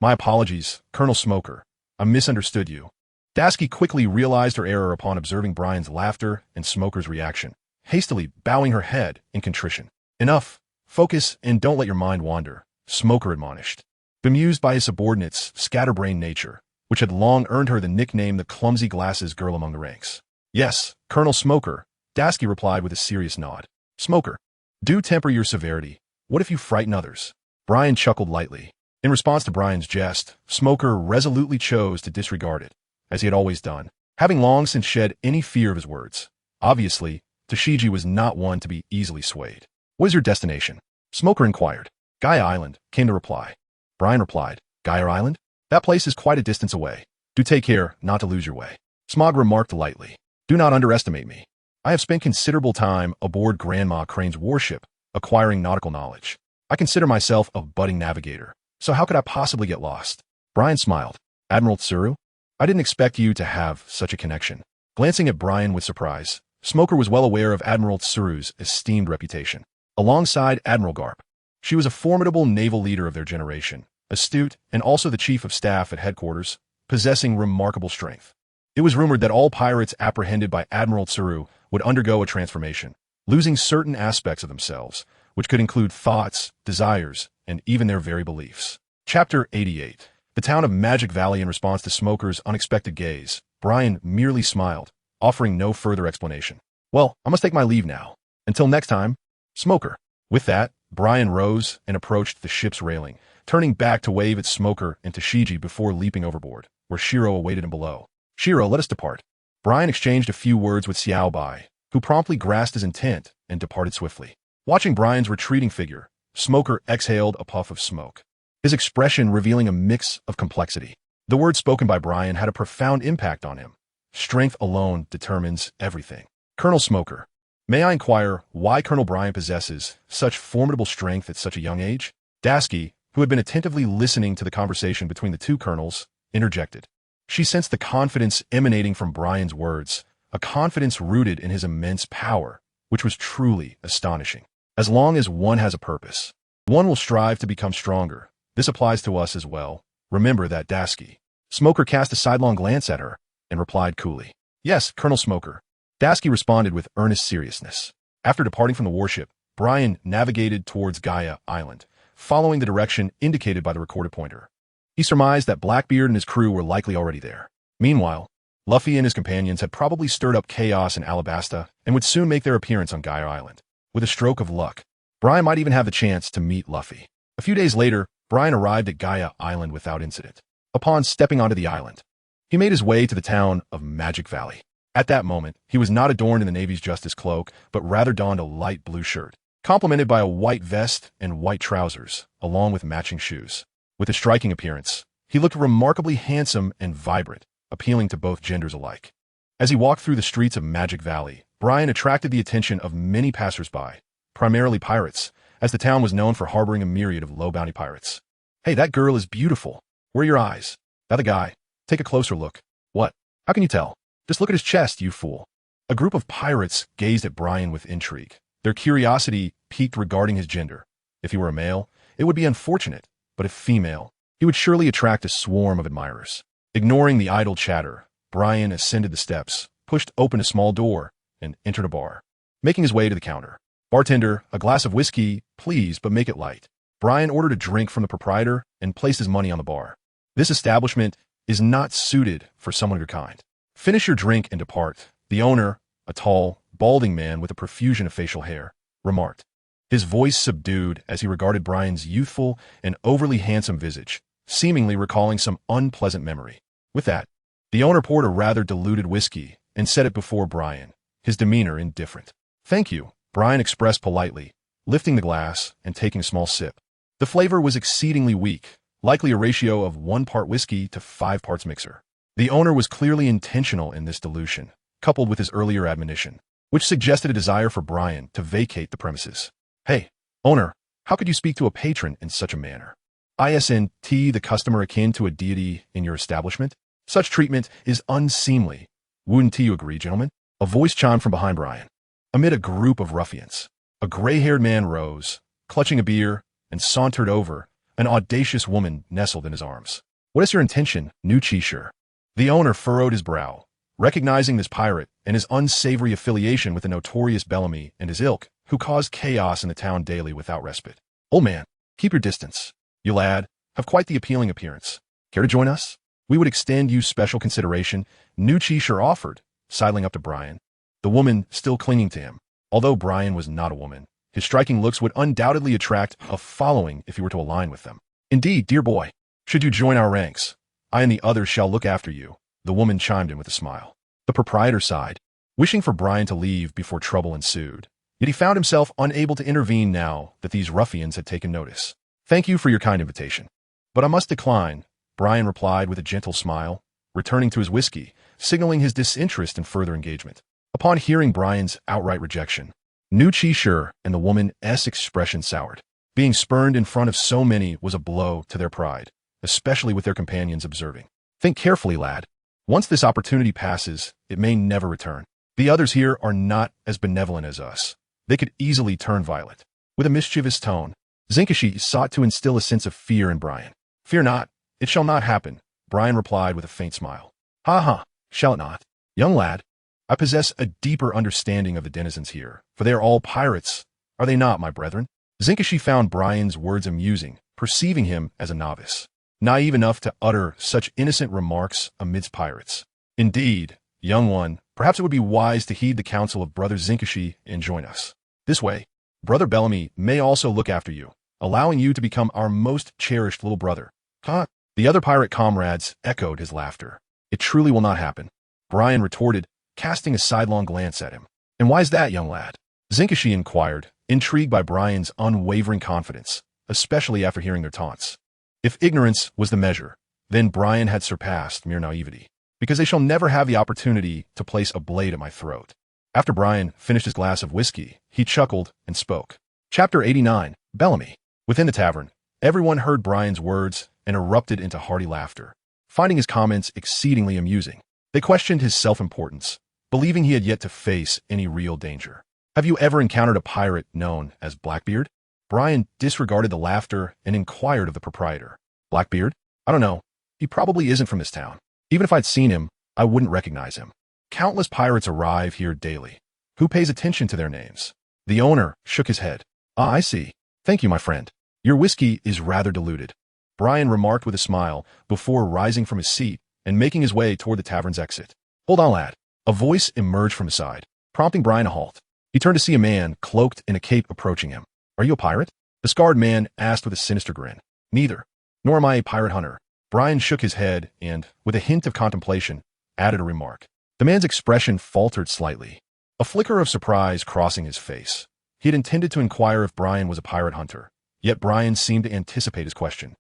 My apologies, Colonel Smoker. I misunderstood you. Dasky quickly realized her error upon observing Brian's laughter and Smoker's reaction, hastily bowing her head in contrition. Enough. Focus and don't let your mind wander, Smoker admonished. Bemused by his subordinate's scatterbrained nature, which had long earned her the nickname the clumsy glasses girl among the ranks. Yes, Colonel Smoker, Dasky replied with a serious nod. Smoker, do temper your severity. What if you frighten others? Brian chuckled lightly. In response to Brian's jest, Smoker resolutely chose to disregard it, as he had always done, having long since shed any fear of his words. Obviously, Tashigi was not one to be easily swayed. What is your destination? Smoker inquired. Gaia Island, came the reply. Brian replied, Gaia Island? That place is quite a distance away. Do take care not to lose your way. Smog remarked lightly. Do not underestimate me. I have spent considerable time aboard Grandma Crane's warship, acquiring nautical knowledge. I consider myself a budding navigator, so how could I possibly get lost? Brian smiled. Admiral Tsuru? I didn't expect you to have such a connection. Glancing at Brian with surprise, Smoker was well aware of Admiral Tsuru's esteemed reputation. Alongside Admiral Garp, she was a formidable naval leader of their generation, astute, and also the chief of staff at headquarters, possessing remarkable strength. It was rumored that all pirates apprehended by Admiral Tsuru would undergo a transformation, losing certain aspects of themselves, which could include thoughts, desires, and even their very beliefs. Chapter 88. The town of Magic Valley. In response to Smoker's unexpected gaze, Brian merely smiled, offering no further explanation. Well, I must take my leave now. Until next time, Smoker. With that, Brian rose and approached the ship's railing, turning back to wave at Smoker and Tashigi before leaping overboard, where Shiro awaited him below. Shiro, let us depart. Brian exchanged a few words with Xiao Bai, who promptly grasped his intent and departed swiftly. Watching Brian's retreating figure, Smoker exhaled a puff of smoke, his expression revealing a mix of complexity. The words spoken by Brian had a profound impact on him. Strength alone determines everything. Colonel Smoker, may I inquire why Colonel Brian possesses such formidable strength at such a young age? Dasky, who had been attentively listening to the conversation between the two colonels, interjected. She sensed the confidence emanating from Brian's words, a confidence rooted in his immense power, which was truly astonishing. As long as one has a purpose, one will strive to become stronger. This applies to us as well. Remember that, Dasky. Smoker cast a sidelong glance at her and replied coolly. Yes, Colonel Smoker. Dasky responded with earnest seriousness. After departing from the warship, Brian navigated towards Gaia Island, following the direction indicated by the recorded pointer. He surmised that Blackbeard and his crew were likely already there. Meanwhile, Luffy and his companions had probably stirred up chaos in Alabasta and would soon make their appearance on Gaia Island. With a stroke of luck, Brian might even have the chance to meet Luffy. A few days later, Brian arrived at Gaia Island without incident. Upon stepping onto the island, he made his way to the town of Magic Valley. At that moment, he was not adorned in the Navy's justice cloak, but rather donned a light blue shirt, complemented by a white vest and white trousers, along with matching shoes. With a striking appearance, he looked remarkably handsome and vibrant, appealing to both genders alike. As he walked through the streets of Magic Valley, Brian attracted the attention of many passers-by, primarily pirates, as the town was known for harboring a myriad of low-bounty pirates. "Hey, that girl is beautiful. Where are your eyes? That the guy. Take a closer look." "What? How can you tell? Just look at his chest, you fool." A group of pirates gazed at Brian with intrigue. Their curiosity piqued regarding his gender. If he were a male, it would be unfortunate, but if female, he would surely attract a swarm of admirers. Ignoring the idle chatter, Brian ascended the steps, pushed open a small door, and entered a bar. Making his way to the counter. "Bartender, a glass of whiskey, please, but make it light." Brian ordered a drink from the proprietor and placed his money on the bar. "This establishment is not suited for someone of your kind. Finish your drink and depart," the owner, a tall, balding man with a profusion of facial hair, remarked. His voice subdued as he regarded Brian's youthful and overly handsome visage, seemingly recalling some unpleasant memory. With that, the owner poured a rather diluted whiskey and set it before Brian, his demeanor indifferent. "Thank you," Brian expressed politely, lifting the glass and taking a small sip. The flavor was exceedingly weak, likely a ratio of 1 part whiskey to 5 parts mixer. The owner was clearly intentional in this dilution, coupled with his earlier admonition, which suggested a desire for Brian to vacate the premises. "Hey, owner, how could you speak to a patron in such a manner? Isn't the customer akin to a deity in your establishment? Such treatment is unseemly. Wouldn't you agree, gentlemen?" A voice chimed from behind Brian. Amid a group of ruffians, a gray-haired man rose, clutching a beer, and sauntered over. An audacious woman nestled in his arms. "What is your intention, new Cheshire?" The owner furrowed his brow, recognizing this pirate and his unsavory affiliation with the notorious Bellamy and his ilk, who caused chaos in the town daily without respite. "Old man, keep your distance. You lad have quite the appealing appearance. Care to join us? We would extend you special consideration," new Cheshire offered, sidling up to Brian, the woman still clinging to him. Although Brian was not a woman, his striking looks would undoubtedly attract a following if he were to align with them. "Indeed, dear boy. Should you join our ranks, I and the others shall look after you," the woman chimed in with a smile. The proprietor sighed, wishing for Brian to leave before trouble ensued. Yet he found himself unable to intervene now that these ruffians had taken notice. "Thank you for your kind invitation, but I must decline," Brian replied with a gentle smile, returning to his whiskey, signaling his disinterest in further engagement. Upon hearing Brian's outright rejection, new Cheshire and the woman's expression soured. Being spurned in front of so many was a blow to their pride, especially with their companions observing. "Think carefully, lad. Once this opportunity passes, it may never return. The others here are not as benevolent as us. They could easily turn violent." With a mischievous tone, Zinkashi sought to instill a sense of fear in Brian. "Fear not, it shall not happen," Brian replied with a faint smile. "Ha ha, shall it not? Young lad, I possess a deeper understanding of the denizens here, for they are all pirates, are they not, my brethren?" Zinkashi found Brian's words amusing, perceiving him as a novice, naive enough to utter such innocent remarks amidst pirates. "Indeed, young one, perhaps it would be wise to heed the counsel of Brother Zinkashi and join us. This way, Brother Bellamy may also look after you, allowing you to become our most cherished little brother." "Huh?" The other pirate comrades echoed his laughter. "It truly will not happen," Brian retorted, casting a sidelong glance at him. "And why is that, young lad?" Zinkashi inquired, intrigued by Brian's unwavering confidence, especially after hearing their taunts. If ignorance was the measure, then Brian had surpassed mere naivety. "Because they shall never have the opportunity to place a blade at my throat." After Brian finished his glass of whiskey, he chuckled and spoke. Chapter 89, Bellamy. Within the tavern, everyone heard Brian's words and erupted into hearty laughter, finding his comments exceedingly amusing. They questioned his self-importance, believing he had yet to face any real danger. "Have you ever encountered a pirate known as Blackbeard?" Brian disregarded the laughter and inquired of the proprietor. "Blackbeard? I don't know. He probably isn't from this town. Even if I'd seen him, I wouldn't recognize him. Countless pirates arrive here daily. Who pays attention to their names?" The owner shook his head. "Ah, I see. Thank you, my friend. Your whiskey is rather diluted," Brian remarked with a smile before rising from his seat and making his way toward the tavern's exit. "Hold on, lad." A voice emerged from his side, prompting Brian to halt. He turned to see a man cloaked in a cape approaching him. "Are you a pirate?" the scarred man asked with a sinister grin. "Neither. Nor am I a pirate hunter." Brian shook his head and, with a hint of contemplation, added a remark. The man's expression faltered slightly, a flicker of surprise crossing his face. He had intended to inquire if Brian was a pirate hunter, yet Brian seemed to anticipate his question.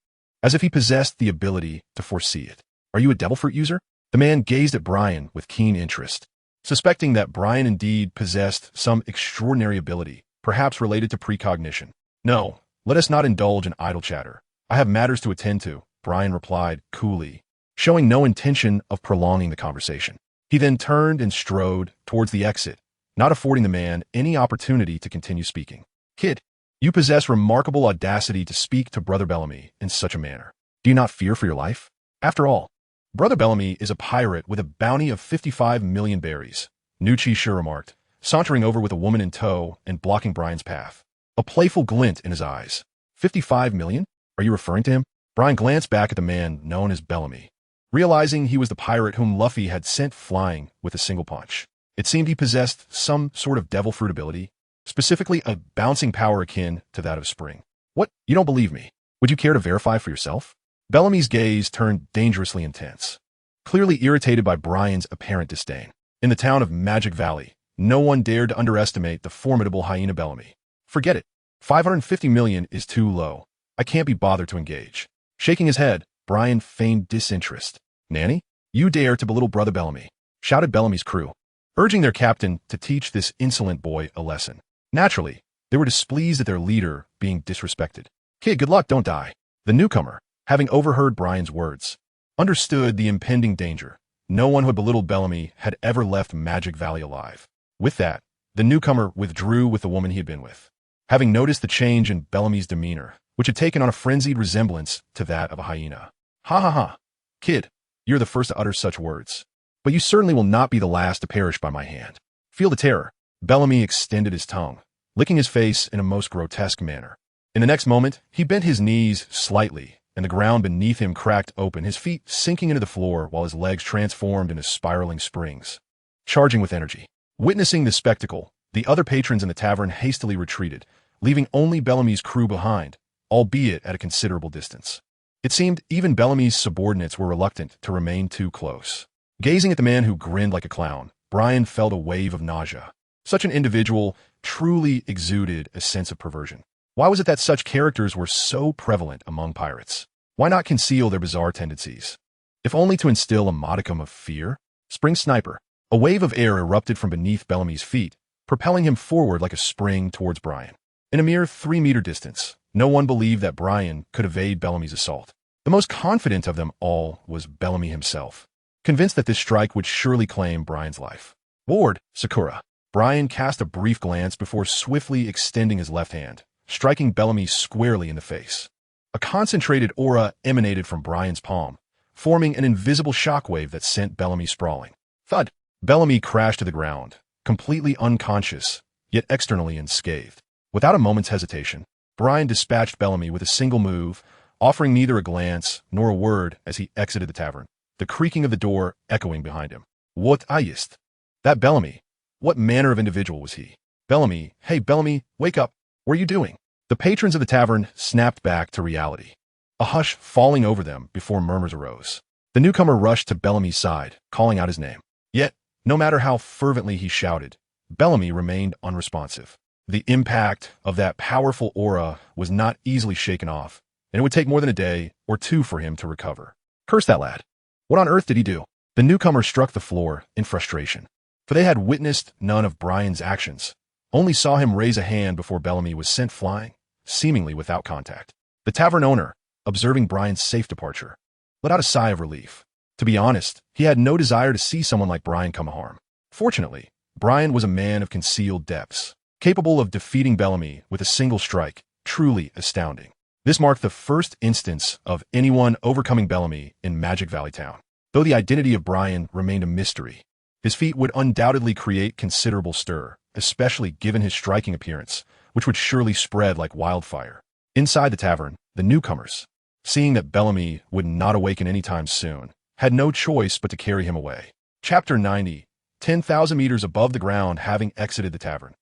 as if he possessed the ability to foresee it. Are you a devil fruit user? The man gazed at Brian with keen interest, suspecting that Brian indeed possessed some extraordinary ability, perhaps related to precognition. No, let us not indulge in idle chatter. I have matters to attend to, Brian replied coolly, showing no intention of prolonging the conversation. He then turned and strode towards the exit, not affording the man any opportunity to continue speaking. Kid, you possess remarkable audacity to speak to Brother Bellamy in such a manner. Do you not fear for your life? After all, Brother Bellamy is a pirate with a bounty of 55 million berries, Nucci remarked, sauntering over with a woman in tow and blocking Brian's path, a playful glint in his eyes. 55 million? Are you referring to him? Brian glanced back at the man known as Bellamy, realizing he was the pirate whom Luffy had sent flying with a single punch. It seemed he possessed some sort of devil fruit ability, specifically a bouncing power akin to that of spring. What? You don't believe me? Would you care to verify for yourself? Bellamy's gaze turned dangerously intense, clearly irritated by Brian's apparent disdain. In the town of Magic Valley, no one dared to underestimate the formidable hyena Bellamy. Forget it. 550 million is too low. I can't be bothered to engage. Shaking his head, Brian feigned disinterest. Nanny, you dare to belittle Brother Bellamy, shouted Bellamy's crew, urging their captain to teach this insolent boy a lesson. Naturally, they were displeased at their leader being disrespected. Kid, good luck, don't die. The newcomer, having overheard Brian's words, understood the impending danger. No one who had belittled Bellamy had ever left Magic Valley alive. With that, the newcomer withdrew with the woman he had been with, having noticed the change in Bellamy's demeanor, which had taken on a frenzied resemblance to that of a hyena. Ha ha ha. Kid, you're the first to utter such words, but you certainly will not be the last to perish by my hand. Feel the terror. Bellamy extended his tongue, licking his face in a most grotesque manner. In the next moment, he bent his knees slightly, and the ground beneath him cracked open, his feet sinking into the floor while his legs transformed into spiraling springs, charging with energy. Witnessing this spectacle, the other patrons in the tavern hastily retreated, leaving only Bellamy's crew behind, albeit at a considerable distance. It seemed even Bellamy's subordinates were reluctant to remain too close. Gazing at the man who grinned like a clown, Brian felt a wave of nausea. Such an individual truly exuded a sense of perversion. Why was it that such characters were so prevalent among pirates? Why not conceal their bizarre tendencies, if only to instill a modicum of fear? Spring Sniper. A wave of air erupted from beneath Bellamy's feet, propelling him forward like a spring towards Brian. In a mere 3-meter distance, no one believed that Brian could evade Bellamy's assault. The most confident of them all was Bellamy himself, convinced that this strike would surely claim Brian's life. Ward, Sakura. Brian cast a brief glance before swiftly extending his left hand, striking Bellamy squarely in the face. A concentrated aura emanated from Brian's palm, forming an invisible shockwave that sent Bellamy sprawling. Thud! Bellamy crashed to the ground, completely unconscious, yet externally unscathed. Without a moment's hesitation, Brian dispatched Bellamy with a single move, offering neither a glance nor a word as he exited the tavern, the creaking of the door echoing behind him. What ist? That Bellamy. What manner of individual was he? Bellamy, hey Bellamy, wake up. What are you doing? The patrons of the tavern snapped back to reality, a hush falling over them before murmurs arose. The newcomer rushed to Bellamy's side, calling out his name. Yet, no matter how fervently he shouted, Bellamy remained unresponsive. The impact of that powerful aura was not easily shaken off, and it would take more than a day or two for him to recover. Curse that lad. What on earth did he do? The newcomer struck the floor in frustration, for they had witnessed none of Brian's actions, only saw him raise a hand before Bellamy was sent flying, seemingly without contact. The tavern owner, observing Brian's safe departure, let out a sigh of relief. To be honest, he had no desire to see someone like Brian come harm. Fortunately, Brian was a man of concealed depths, capable of defeating Bellamy with a single strike, truly astounding. This marked the first instance of anyone overcoming Bellamy in Magic Valley Town. Though the identity of Brian remained a mystery, his feat would undoubtedly create considerable stir, especially given his striking appearance, which would surely spread like wildfire. Inside the tavern, the newcomers, seeing that Bellamy would not awaken anytime soon, had no choice but to carry him away. Chapter 90. 10,000 meters above the ground. Having exited the tavern,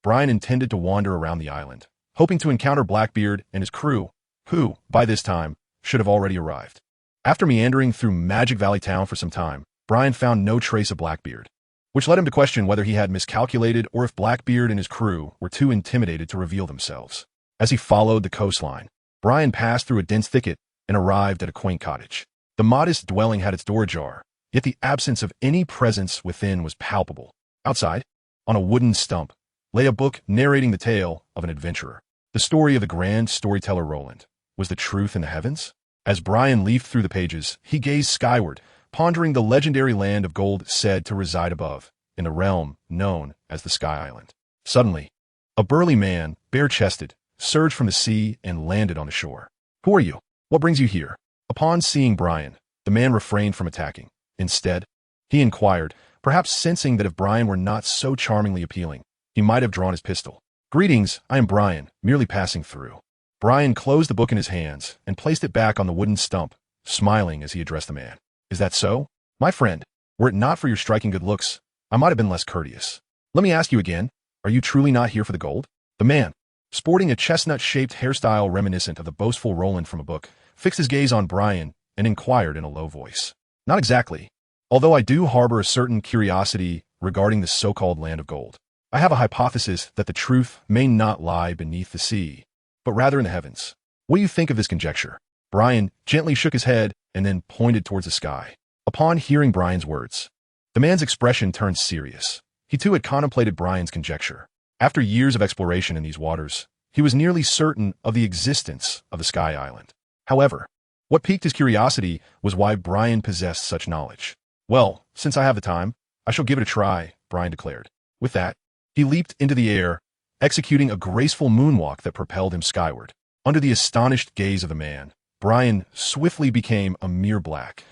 Brian intended to wander around the island, hoping to encounter Blackbeard and his crew, who, by this time, should have already arrived. After meandering through Magic Valley Town for some time, Brian found no trace of Blackbeard, which led him to question whether he had miscalculated or if Blackbeard and his crew were too intimidated to reveal themselves. As he followed the coastline, Brian passed through a dense thicket and arrived at a quaint cottage. The modest dwelling had its door ajar, yet the absence of any presence within was palpable. Outside, on a wooden stump, lay a book narrating the tale of an adventurer. The story of the grand storyteller Roland. Was the truth in the heavens? As Brian leafed through the pages, he gazed skyward, pondering the legendary land of gold said to reside above, in the realm known as the Sky Island. Suddenly, a burly man, bare-chested, surged from the sea and landed on the shore. Who are you? What brings you here? Upon seeing Brian, the man refrained from attacking. Instead, he inquired, perhaps sensing that if Brian were not so charmingly appealing, he might have drawn his pistol. Greetings, I am Brian, merely passing through. Brian closed the book in his hands and placed it back on the wooden stump, smiling as he addressed the man. Is that so? My friend, were it not for your striking good looks, I might have been less courteous. Let me ask you again, are you truly not here for the gold? The man, sporting a chestnut-shaped hairstyle reminiscent of the boastful Roland from a book, fixed his gaze on Brian and inquired in a low voice. Not exactly, although I do harbor a certain curiosity regarding this so-called land of gold. I have a hypothesis that the truth may not lie beneath the sea, but rather in the heavens. What do you think of this conjecture? Brian gently shook his head and then pointed towards the sky. Upon hearing Brian's words, the man's expression turned serious. He too had contemplated Brian's conjecture. After years of exploration in these waters, he was nearly certain of the existence of the Sky Island. However, what piqued his curiosity was why Brian possessed such knowledge. Well, since I have the time, I shall give it a try, Brian declared. With that, he leaped into the air, executing a graceful moonwalk that propelled him skyward. Under the astonished gaze of the man, Brian swiftly became a mere black,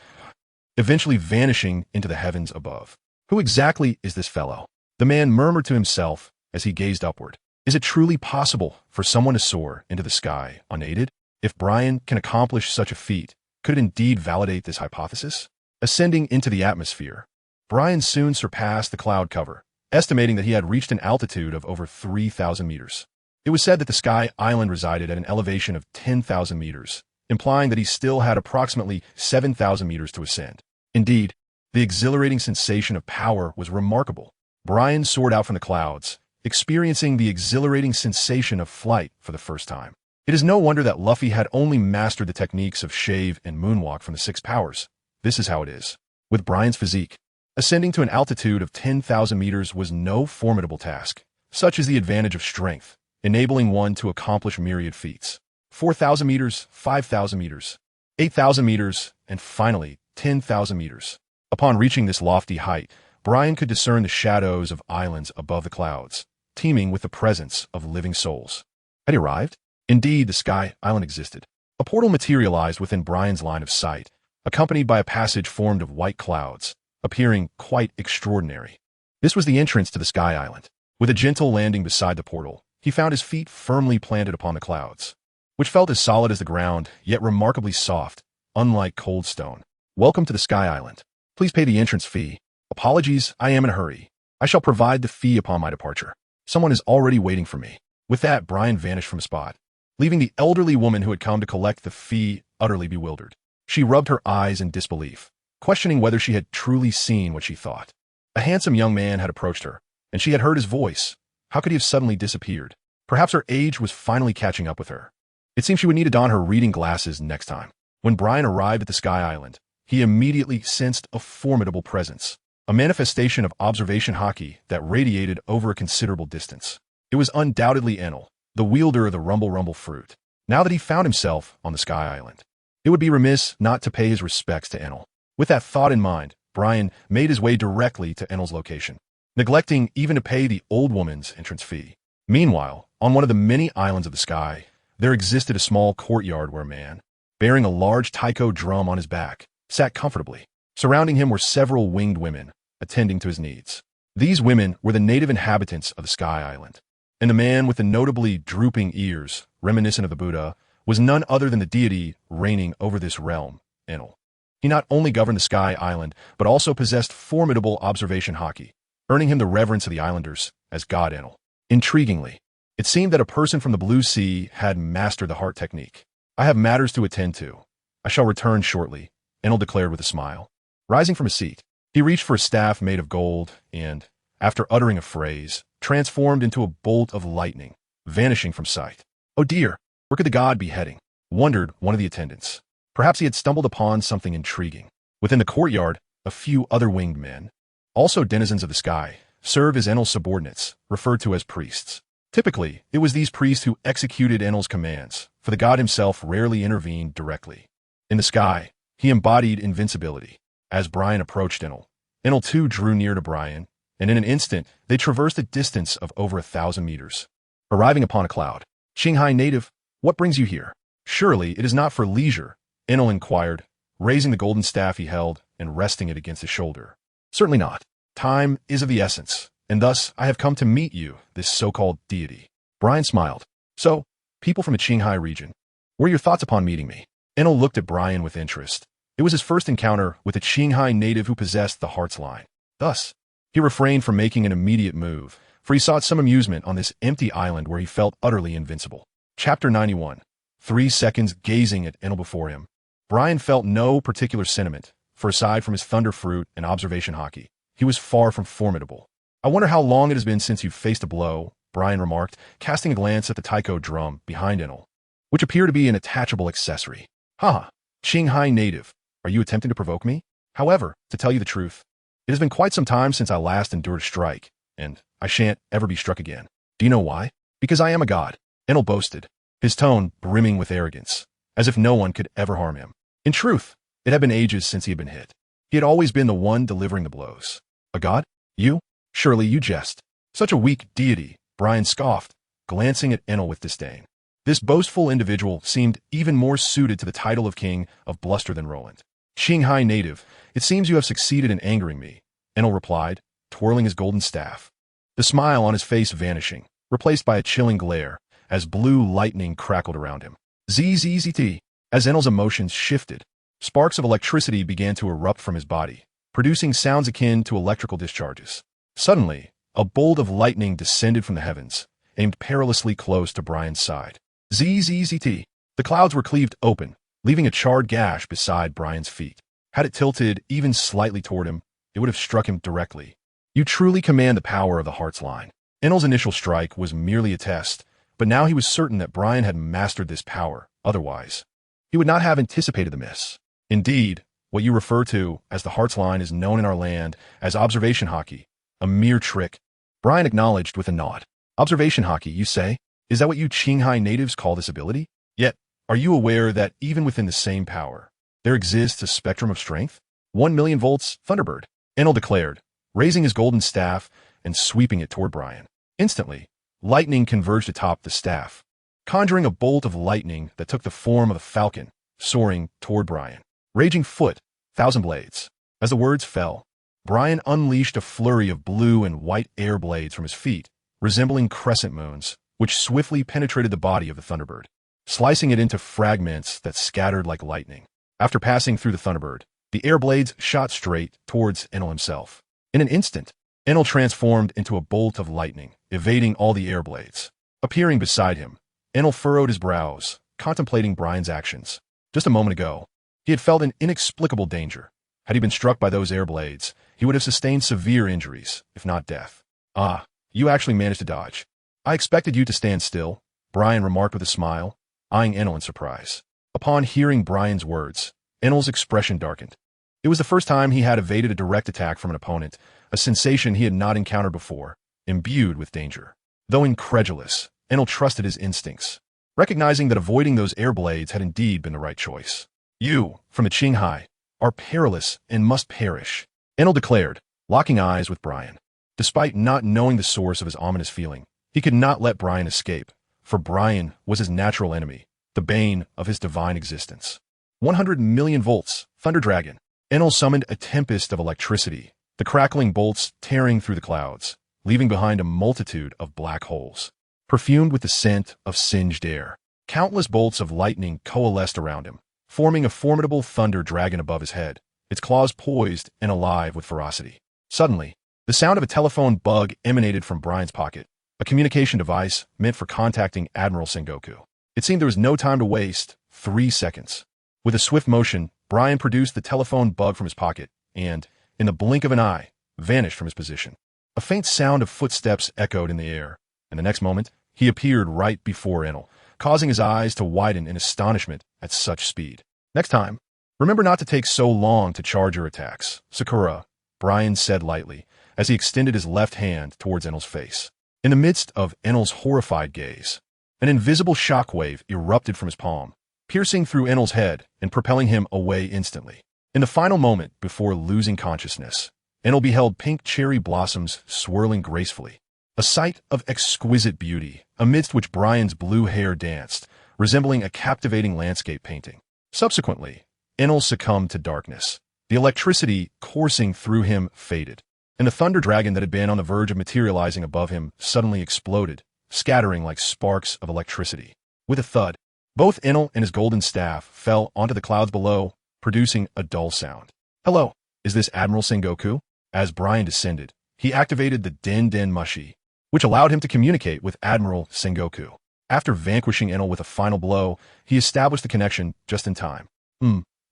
eventually vanishing into the heavens above. Who exactly is this fellow? The man murmured to himself as he gazed upward. Is it truly possible for someone to soar into the sky unaided? If Brian can accomplish such a feat, could it indeed validate this hypothesis? Ascending into the atmosphere, Brian soon surpassed the cloud cover, estimating that he had reached an altitude of over 3,000 meters. It was said that the Sky Island resided at an elevation of 10,000 meters, implying that he still had approximately 7,000 meters to ascend. Indeed, the exhilarating sensation of power was remarkable. Brian soared out from the clouds, experiencing the exhilarating sensation of flight for the first time. It is no wonder that Luffy had only mastered the techniques of shave and moonwalk from the Six Powers. This is how it is. With Brian's physique, ascending to an altitude of 10,000 meters was no formidable task. Such is the advantage of strength, enabling one to accomplish myriad feats. 4,000 meters, 5,000 meters, 8,000 meters, and finally, 10,000 meters. Upon reaching this lofty height, Brian could discern the shadows of islands above the clouds, teeming with the presence of living souls. Had he arrived? Indeed, the Sky Island existed. A portal materialized within Brian's line of sight, accompanied by a passage formed of white clouds, appearing quite extraordinary. This was the entrance to the Sky Island. With a gentle landing beside the portal, he found his feet firmly planted upon the clouds, which felt as solid as the ground, yet remarkably soft, unlike cold stone. Welcome to the Sky Island. Please pay the entrance fee. Apologies, I am in a hurry. I shall provide the fee upon my departure. Someone is already waiting for me. With that, Brian vanished from the spot, leaving the elderly woman who had come to collect the fee utterly bewildered. She rubbed her eyes in disbelief, questioning whether she had truly seen what she thought. A handsome young man had approached her, and she had heard his voice. How could he have suddenly disappeared? Perhaps her age was finally catching up with her. It seemed she would need to don her reading glasses next time. When Brian arrived at the Sky Island, he immediately sensed a formidable presence, a manifestation of observation-He that radiated over a considerable distance. It was undoubtedly Enel, the wielder of the rumble fruit. Now that he found himself on the Sky Island, it would be remiss not to pay his respects to Enel. With that thought in mind, Brian made his way directly to Enel's location, neglecting even to pay the old woman's entrance fee. Meanwhile, on one of the many islands of the sky, there existed a small courtyard where a man, bearing a large taiko drum on his back, sat comfortably. Surrounding him were several winged women, attending to his needs. These women were the native inhabitants of the Sky Island, and the man with the notably drooping ears, reminiscent of the Buddha, was none other than the deity reigning over this realm, Enel. He not only governed the Sky Island, but also possessed formidable observation-He, earning him the reverence of the islanders as God Enel. Intriguingly, it seemed that a person from the Blue Sea had mastered the heart technique. I have matters to attend to. I shall return shortly, Enel declared with a smile. Rising from his seat, he reached for a staff made of gold and, after uttering a phrase, transformed into a bolt of lightning, vanishing from sight. Oh dear, where could the god be heading? Wondered one of the attendants. Perhaps he had stumbled upon something intriguing. Within the courtyard, a few other winged men, also denizens of the sky, serve as Enel's subordinates, referred to as priests. Typically, it was these priests who executed Enel's commands, for the god himself rarely intervened directly. In the sky, he embodied invincibility. As Brian approached Enel, Enel too drew near to Brian, and in an instant, they traversed a distance of over 1,000 meters. Arriving upon a cloud, Qinghai native, what brings you here? Surely it is not for leisure, Enel inquired, raising the golden staff he held and resting it against his shoulder. Certainly not. Time is of the essence, and thus I have come to meet you, this so-called deity. Brian smiled. So, people from the Qinghai region, what are your thoughts upon meeting me? Enel looked at Brian with interest. It was his first encounter with a Qinghai native who possessed the heart's line. Thus, he refrained from making an immediate move, for he sought some amusement on this empty island where he felt utterly invincible. Chapter 91. 3 seconds gazing at Enel before him. Brian felt no particular sentiment, for aside from his thunder fruit and observation-He, he was far from formidable. I wonder how long it has been since you faced a blow, Brian remarked, casting a glance at the taiko drum behind Enel, which appeared to be an attachable accessory. Haha, Qinghai native, are you attempting to provoke me? However, to tell you the truth, it has been quite some time since I last endured a strike, and I shan't ever be struck again. Do you know why? Because I am a god, Enel boasted, his tone brimming with arrogance, as if no one could ever harm him. In truth, it had been ages since he had been hit. He had always been the one delivering the blows. A god? You? Surely you jest. Such a weak deity, Brian scoffed, glancing at Enel with disdain. This boastful individual seemed even more suited to the title of king of bluster than Roland. Qinghai native, it seems you have succeeded in angering me, Enel replied, twirling his golden staff. The smile on his face vanishing, replaced by a chilling glare, as blue lightning crackled around him. Zzzt. As Enel's emotions shifted, sparks of electricity began to erupt from his body, producing sounds akin to electrical discharges. Suddenly, a bolt of lightning descended from the heavens, aimed perilously close to Brian's side. Zzzt. The clouds were cleaved open, leaving a charred gash beside Brian's feet. Had it tilted even slightly toward him, it would have struck him directly. You truly command the power of the heart's line. Enel's initial strike was merely a test, but now he was certain that Brian had mastered this power. Otherwise, he would not have anticipated the miss. Indeed, what you refer to as the heart's line is known in our land as observation-He, a mere trick. Brian acknowledged with a nod. Observation-He, you say? Is that what you Qinghai natives call this ability? Yet, are you aware that even within the same power, there exists a spectrum of strength? 1,000,000 volts, Thunderbird, Enel declared, raising his golden staff and sweeping it toward Brian. Instantly, lightning converged atop the staff, conjuring a bolt of lightning that took the form of a falcon, soaring toward Brian. Raging foot, 1,000 blades. As the words fell, Brian unleashed a flurry of blue and white air blades from his feet, resembling crescent moons, which swiftly penetrated the body of the Thunderbird, slicing it into fragments that scattered like lightning. After passing through the Thunderbird, the air blades shot straight towards Enel himself. In an instant, Enel transformed into a bolt of lightning, evading all the air blades. Appearing beside him, Enel furrowed his brows, contemplating Brian's actions. Just a moment ago, he had felt an inexplicable danger. Had he been struck by those air blades, he would have sustained severe injuries, if not death. Ah, you actually managed to dodge. I expected you to stand still, Brian remarked with a smile, eyeing Enel in surprise. Upon hearing Brian's words, Enel's expression darkened. It was the first time he had evaded a direct attack from an opponent, a sensation he had not encountered before, imbued with danger. Though incredulous, Enel trusted his instincts, recognizing that avoiding those air blades had indeed been the right choice. You, from the Qinghai, are perilous and must perish, Enel declared, locking eyes with Brian. Despite not knowing the source of his ominous feeling, he could not let Brian escape, for Brian was his natural enemy, the bane of his divine existence. 100,000,000 volts, Thunder Dragon. Enel summoned a tempest of electricity, the crackling bolts tearing through the clouds, leaving behind a multitude of black holes, perfumed with the scent of singed air. Countless bolts of lightning coalesced around him, forming a formidable thunder dragon above his head, its claws poised and alive with ferocity. Suddenly, the sound of a telephone bug emanated from Brian's pocket, a communication device meant for contacting Admiral Sengoku. It seemed there was no time to waste. 3 seconds. With a swift motion, Brian produced the telephone bug from his pocket and, in the blink of an eye, vanished from his position. A faint sound of footsteps echoed in the air, and the next moment, he appeared right before Enel, causing his eyes to widen in astonishment at such speed. Next time, remember not to take so long to charge your attacks, Sakura, Brian said lightly, as he extended his left hand towards Enel's face. In the midst of Enel's horrified gaze, an invisible shockwave erupted from his palm, piercing through Enel's head and propelling him away instantly. In the final moment before losing consciousness, Enel beheld pink cherry blossoms swirling gracefully, a sight of exquisite beauty, amidst which Brian's blue hair danced, resembling a captivating landscape painting. Subsequently, Enel succumbed to darkness. The electricity coursing through him faded, and the thunder dragon that had been on the verge of materializing above him suddenly exploded, scattering like sparks of electricity. With a thud, both Enel and his golden staff fell onto the clouds below, producing a dull sound. Hello, is this Admiral Sengoku? As Brian descended, he activated the Den Den Mushi, which allowed him to communicate with Admiral Sengoku. After vanquishing Enel with a final blow, he established the connection just in time.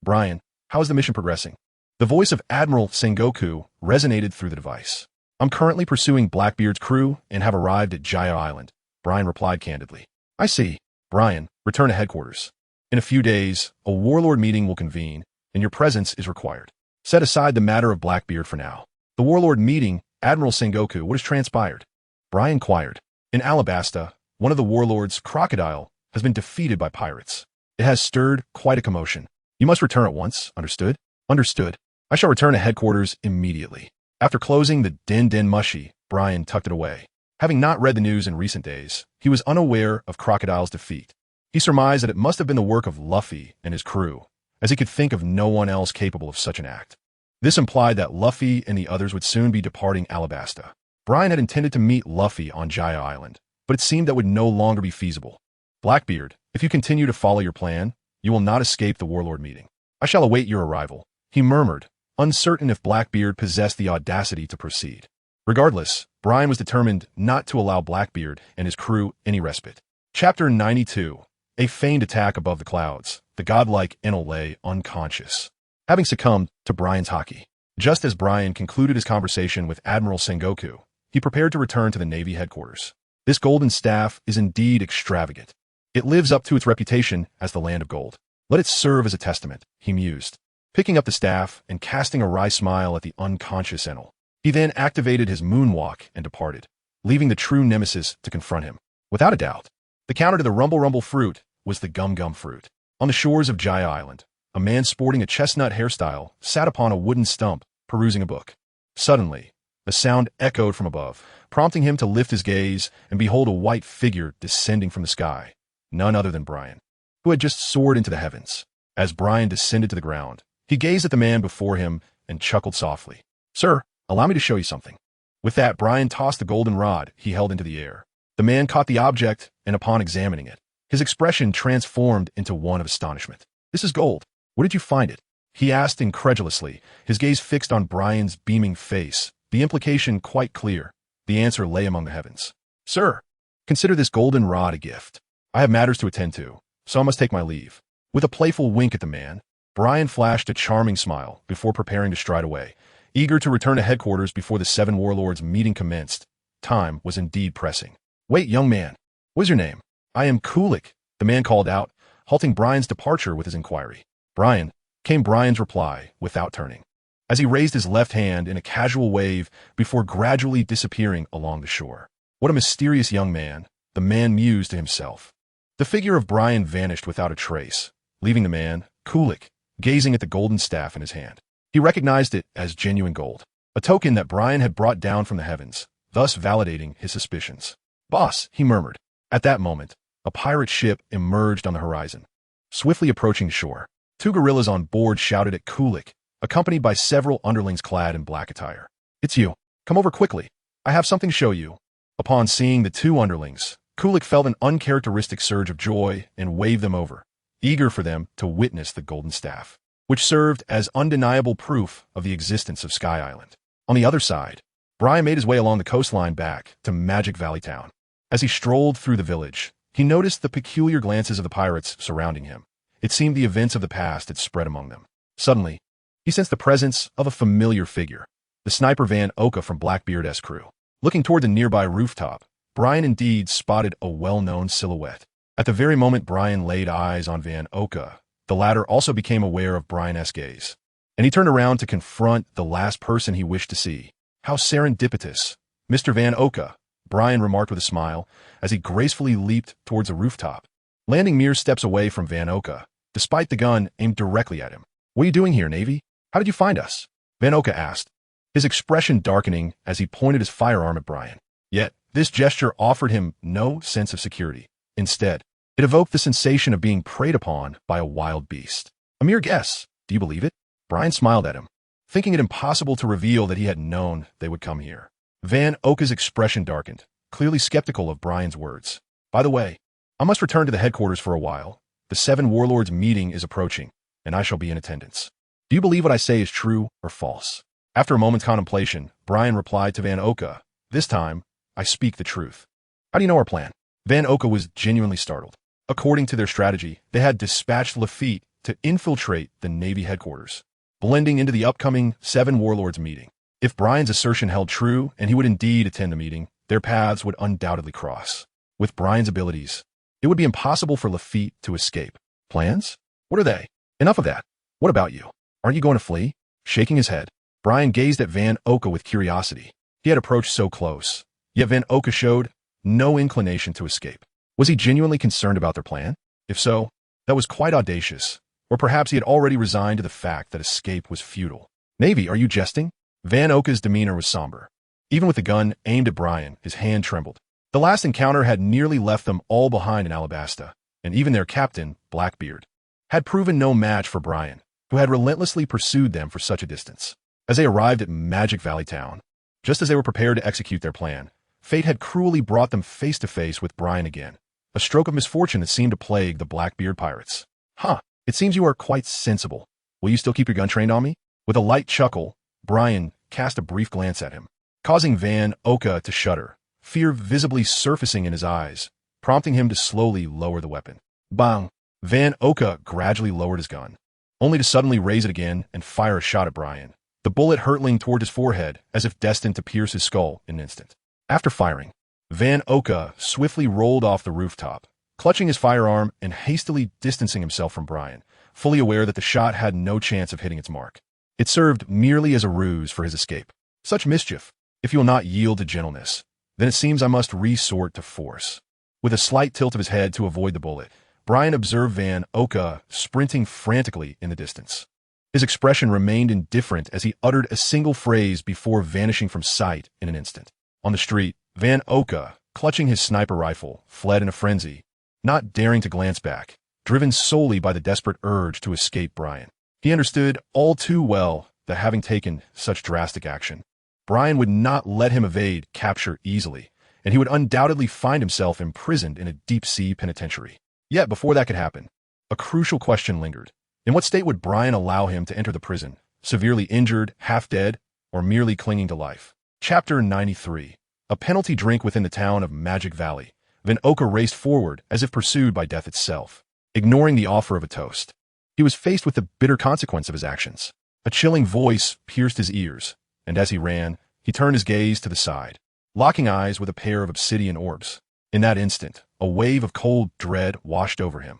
Brian, how is the mission progressing? The voice of Admiral Sengoku resonated through the device. I'm currently pursuing Blackbeard's crew and have arrived at Jaya Island, Brian replied candidly. I see. Brian, return to headquarters. In a few days, a warlord meeting will convene, and your presence is required. Set aside the matter of Blackbeard for now. The warlord meeting, Admiral Sengoku, what has transpired? Brian inquired. In Alabasta, one of the warlords, Crocodile, has been defeated by pirates. It has stirred quite a commotion. You must return at once, understood? Understood. I shall return to headquarters immediately. After closing the Den Den Mushi, Brian tucked it away. Having not read the news in recent days, he was unaware of Crocodile's defeat. He surmised that it must have been the work of Luffy and his crew, as he could think of no one else capable of such an act. This implied that Luffy and the others would soon be departing Alabasta. Brian had intended to meet Luffy on Jaya Island, but it seemed that would no longer be feasible. Blackbeard, if you continue to follow your plan, you will not escape the warlord meeting. I shall await your arrival, he murmured, uncertain if Blackbeard possessed the audacity to proceed. Regardless, Brian was determined not to allow Blackbeard and his crew any respite. Chapter 92. A feigned attack above the clouds. The godlike Enel lay unconscious, having succumbed to Brian's haki. Just as Brian concluded his conversation with Admiral Sengoku, he prepared to return to the Navy headquarters. This golden staff is indeed extravagant. It lives up to its reputation as the land of gold. Let it serve as a testament, he mused, picking up the staff and casting a wry smile at the unconscious Enel. He then activated his moonwalk and departed, leaving the true nemesis to confront him. Without a doubt, the counter to the Rumble Rumble fruit was the Gum Gum fruit. On the shores of Jaya Island, a man sporting a chestnut hairstyle sat upon a wooden stump, perusing a book. Suddenly, a sound echoed from above, prompting him to lift his gaze and behold a white figure descending from the sky, none other than Brian, who had just soared into the heavens. As Brian descended to the ground, he gazed at the man before him and chuckled softly. Sir, allow me to show you something. With that, Brian tossed the golden rod he held into the air. The man caught the object, and upon examining it, his expression transformed into one of astonishment. This is gold. Where did you find it? He asked incredulously, his gaze fixed on Brian's beaming face, the implication quite clear. The answer lay among the heavens. Sir, consider this golden rod a gift. I have matters to attend to, so I must take my leave. With a playful wink at the man, Brian flashed a charming smile before preparing to stride away, eager to return to headquarters before the seven warlords' meeting commenced. Time was indeed pressing. Wait, young man. What is your name? I am Kulik, the man called out, halting Brian's departure with his inquiry. Brian, came Brian's reply, without turning, as he raised his left hand in a casual wave before gradually disappearing along the shore. What a mysterious young man, the man mused to himself. The figure of Brian vanished without a trace, leaving the man, Kulik, gazing at the golden staff in his hand. He recognized it as genuine gold, a token that Brian had brought down from the heavens, thus validating his suspicions. Boss, he murmured. At that moment, a pirate ship emerged on the horizon, swiftly approaching shore. Two gorillas on board shouted at Kulik, accompanied by several underlings clad in black attire. It's you. Come over quickly. I have something to show you. Upon seeing the two underlings, Kulik felt an uncharacteristic surge of joy and waved them over, eager for them to witness the golden staff, which served as undeniable proof of the existence of Sky Island. On the other side, Brian made his way along the coastline back to Magic Valley Town. As he strolled through the village, he noticed the peculiar glances of the pirates surrounding him. It seemed the events of the past had spread among them. Suddenly, he sensed the presence of a familiar figure, the sniper Van Oka from Blackbeard's crew. Looking toward the nearby rooftop, Brian indeed spotted a well-known silhouette. At the very moment Brian laid eyes on Van Oka, The latter also became aware of Brian's gaze, and he turned around to confront the last person he wished to see. How serendipitous. Mr. Van Oka, Brian remarked with a smile as he gracefully leaped towards a rooftop, landing mere steps away from Van Oka, despite the gun aimed directly at him. What are you doing here, Navy? How did you find us? Van Oka asked, his expression darkening as he pointed his firearm at Brian. Yet, this gesture offered him no sense of security. Instead, it evoked the sensation of being preyed upon by a wild beast. A mere guess. Do you believe it? Brian smiled at him, thinking it impossible to reveal that he had known they would come here. Van Oka's expression darkened, clearly skeptical of Brian's words. By the way, I must return to the headquarters for a while. The 7 warlords meeting is approaching, and I shall be in attendance. Do you believe what I say is true or false? After a moment's contemplation, Brian replied to Van Oka, this time, I speak the truth. How do you know our plan? Van Oka was genuinely startled. According to their strategy, they had dispatched Luffy to infiltrate the Navy headquarters, blending into the upcoming 7 warlords meeting. If Brian's assertion held true and he would indeed attend the meeting, their paths would undoubtedly cross. With Brian's abilities, it would be impossible for Luffy to escape. Plans? What are they? Enough of that. What about you? Aren't you going to flee? Shaking his head, Brian gazed at Van Oka with curiosity. He had approached so close, yet Van Oka showed no inclination to escape. Was he genuinely concerned about their plan? If so, that was quite audacious. Or perhaps he had already resigned to the fact that escape was futile. Navy, are you jesting? Van Oka's demeanor was somber. Even with the gun aimed at Brian, his hand trembled. The last encounter had nearly left them all behind in Alabasta, and even their captain, Blackbeard, had proven no match for Brian, who had relentlessly pursued them for such a distance. As they arrived at Magic Valley Town, just as they were prepared to execute their plan, fate had cruelly brought them face to face with Brian again, a stroke of misfortune that seemed to plague the Blackbeard pirates. Huh, it seems you are quite sensible. Will you still keep your gun trained on me? With a light chuckle, Brian cast a brief glance at him, causing Van Oka to shudder, fear visibly surfacing in his eyes, prompting him to slowly lower the weapon. Bang! Van Oka gradually lowered his gun, only to suddenly raise it again and fire a shot at Brian, the bullet hurtling toward his forehead as if destined to pierce his skull in an instant. After firing, Van Oka swiftly rolled off the rooftop, clutching his firearm and hastily distancing himself from Brian, fully aware that the shot had no chance of hitting its mark. It served merely as a ruse for his escape. Such mischief! If you will not yield to gentleness, then it seems I must resort to force. With a slight tilt of his head to avoid the bullet, Brian observed Van Oka sprinting frantically in the distance. His expression remained indifferent as he uttered a single phrase before vanishing from sight in an instant. On the street, Van Oka, clutching his sniper rifle, fled in a frenzy, not daring to glance back, driven solely by the desperate urge to escape Brian. He understood all too well that having taken such drastic action, Brian would not let him evade capture easily, and he would undoubtedly find himself imprisoned in a deep-sea penitentiary. Yet before that could happen, a crucial question lingered. In what state would Brian allow him to enter the prison? Severely injured, half dead, or merely clinging to life? Chapter 93. A penalty drink within the town of Magic Valley. Van Oka raced forward as if pursued by death itself, ignoring the offer of a toast. He was faced with the bitter consequence of his actions. A chilling voice pierced his ears, and as he ran, he turned his gaze to the side, locking eyes with a pair of obsidian orbs. In that instant, a wave of cold dread washed over him.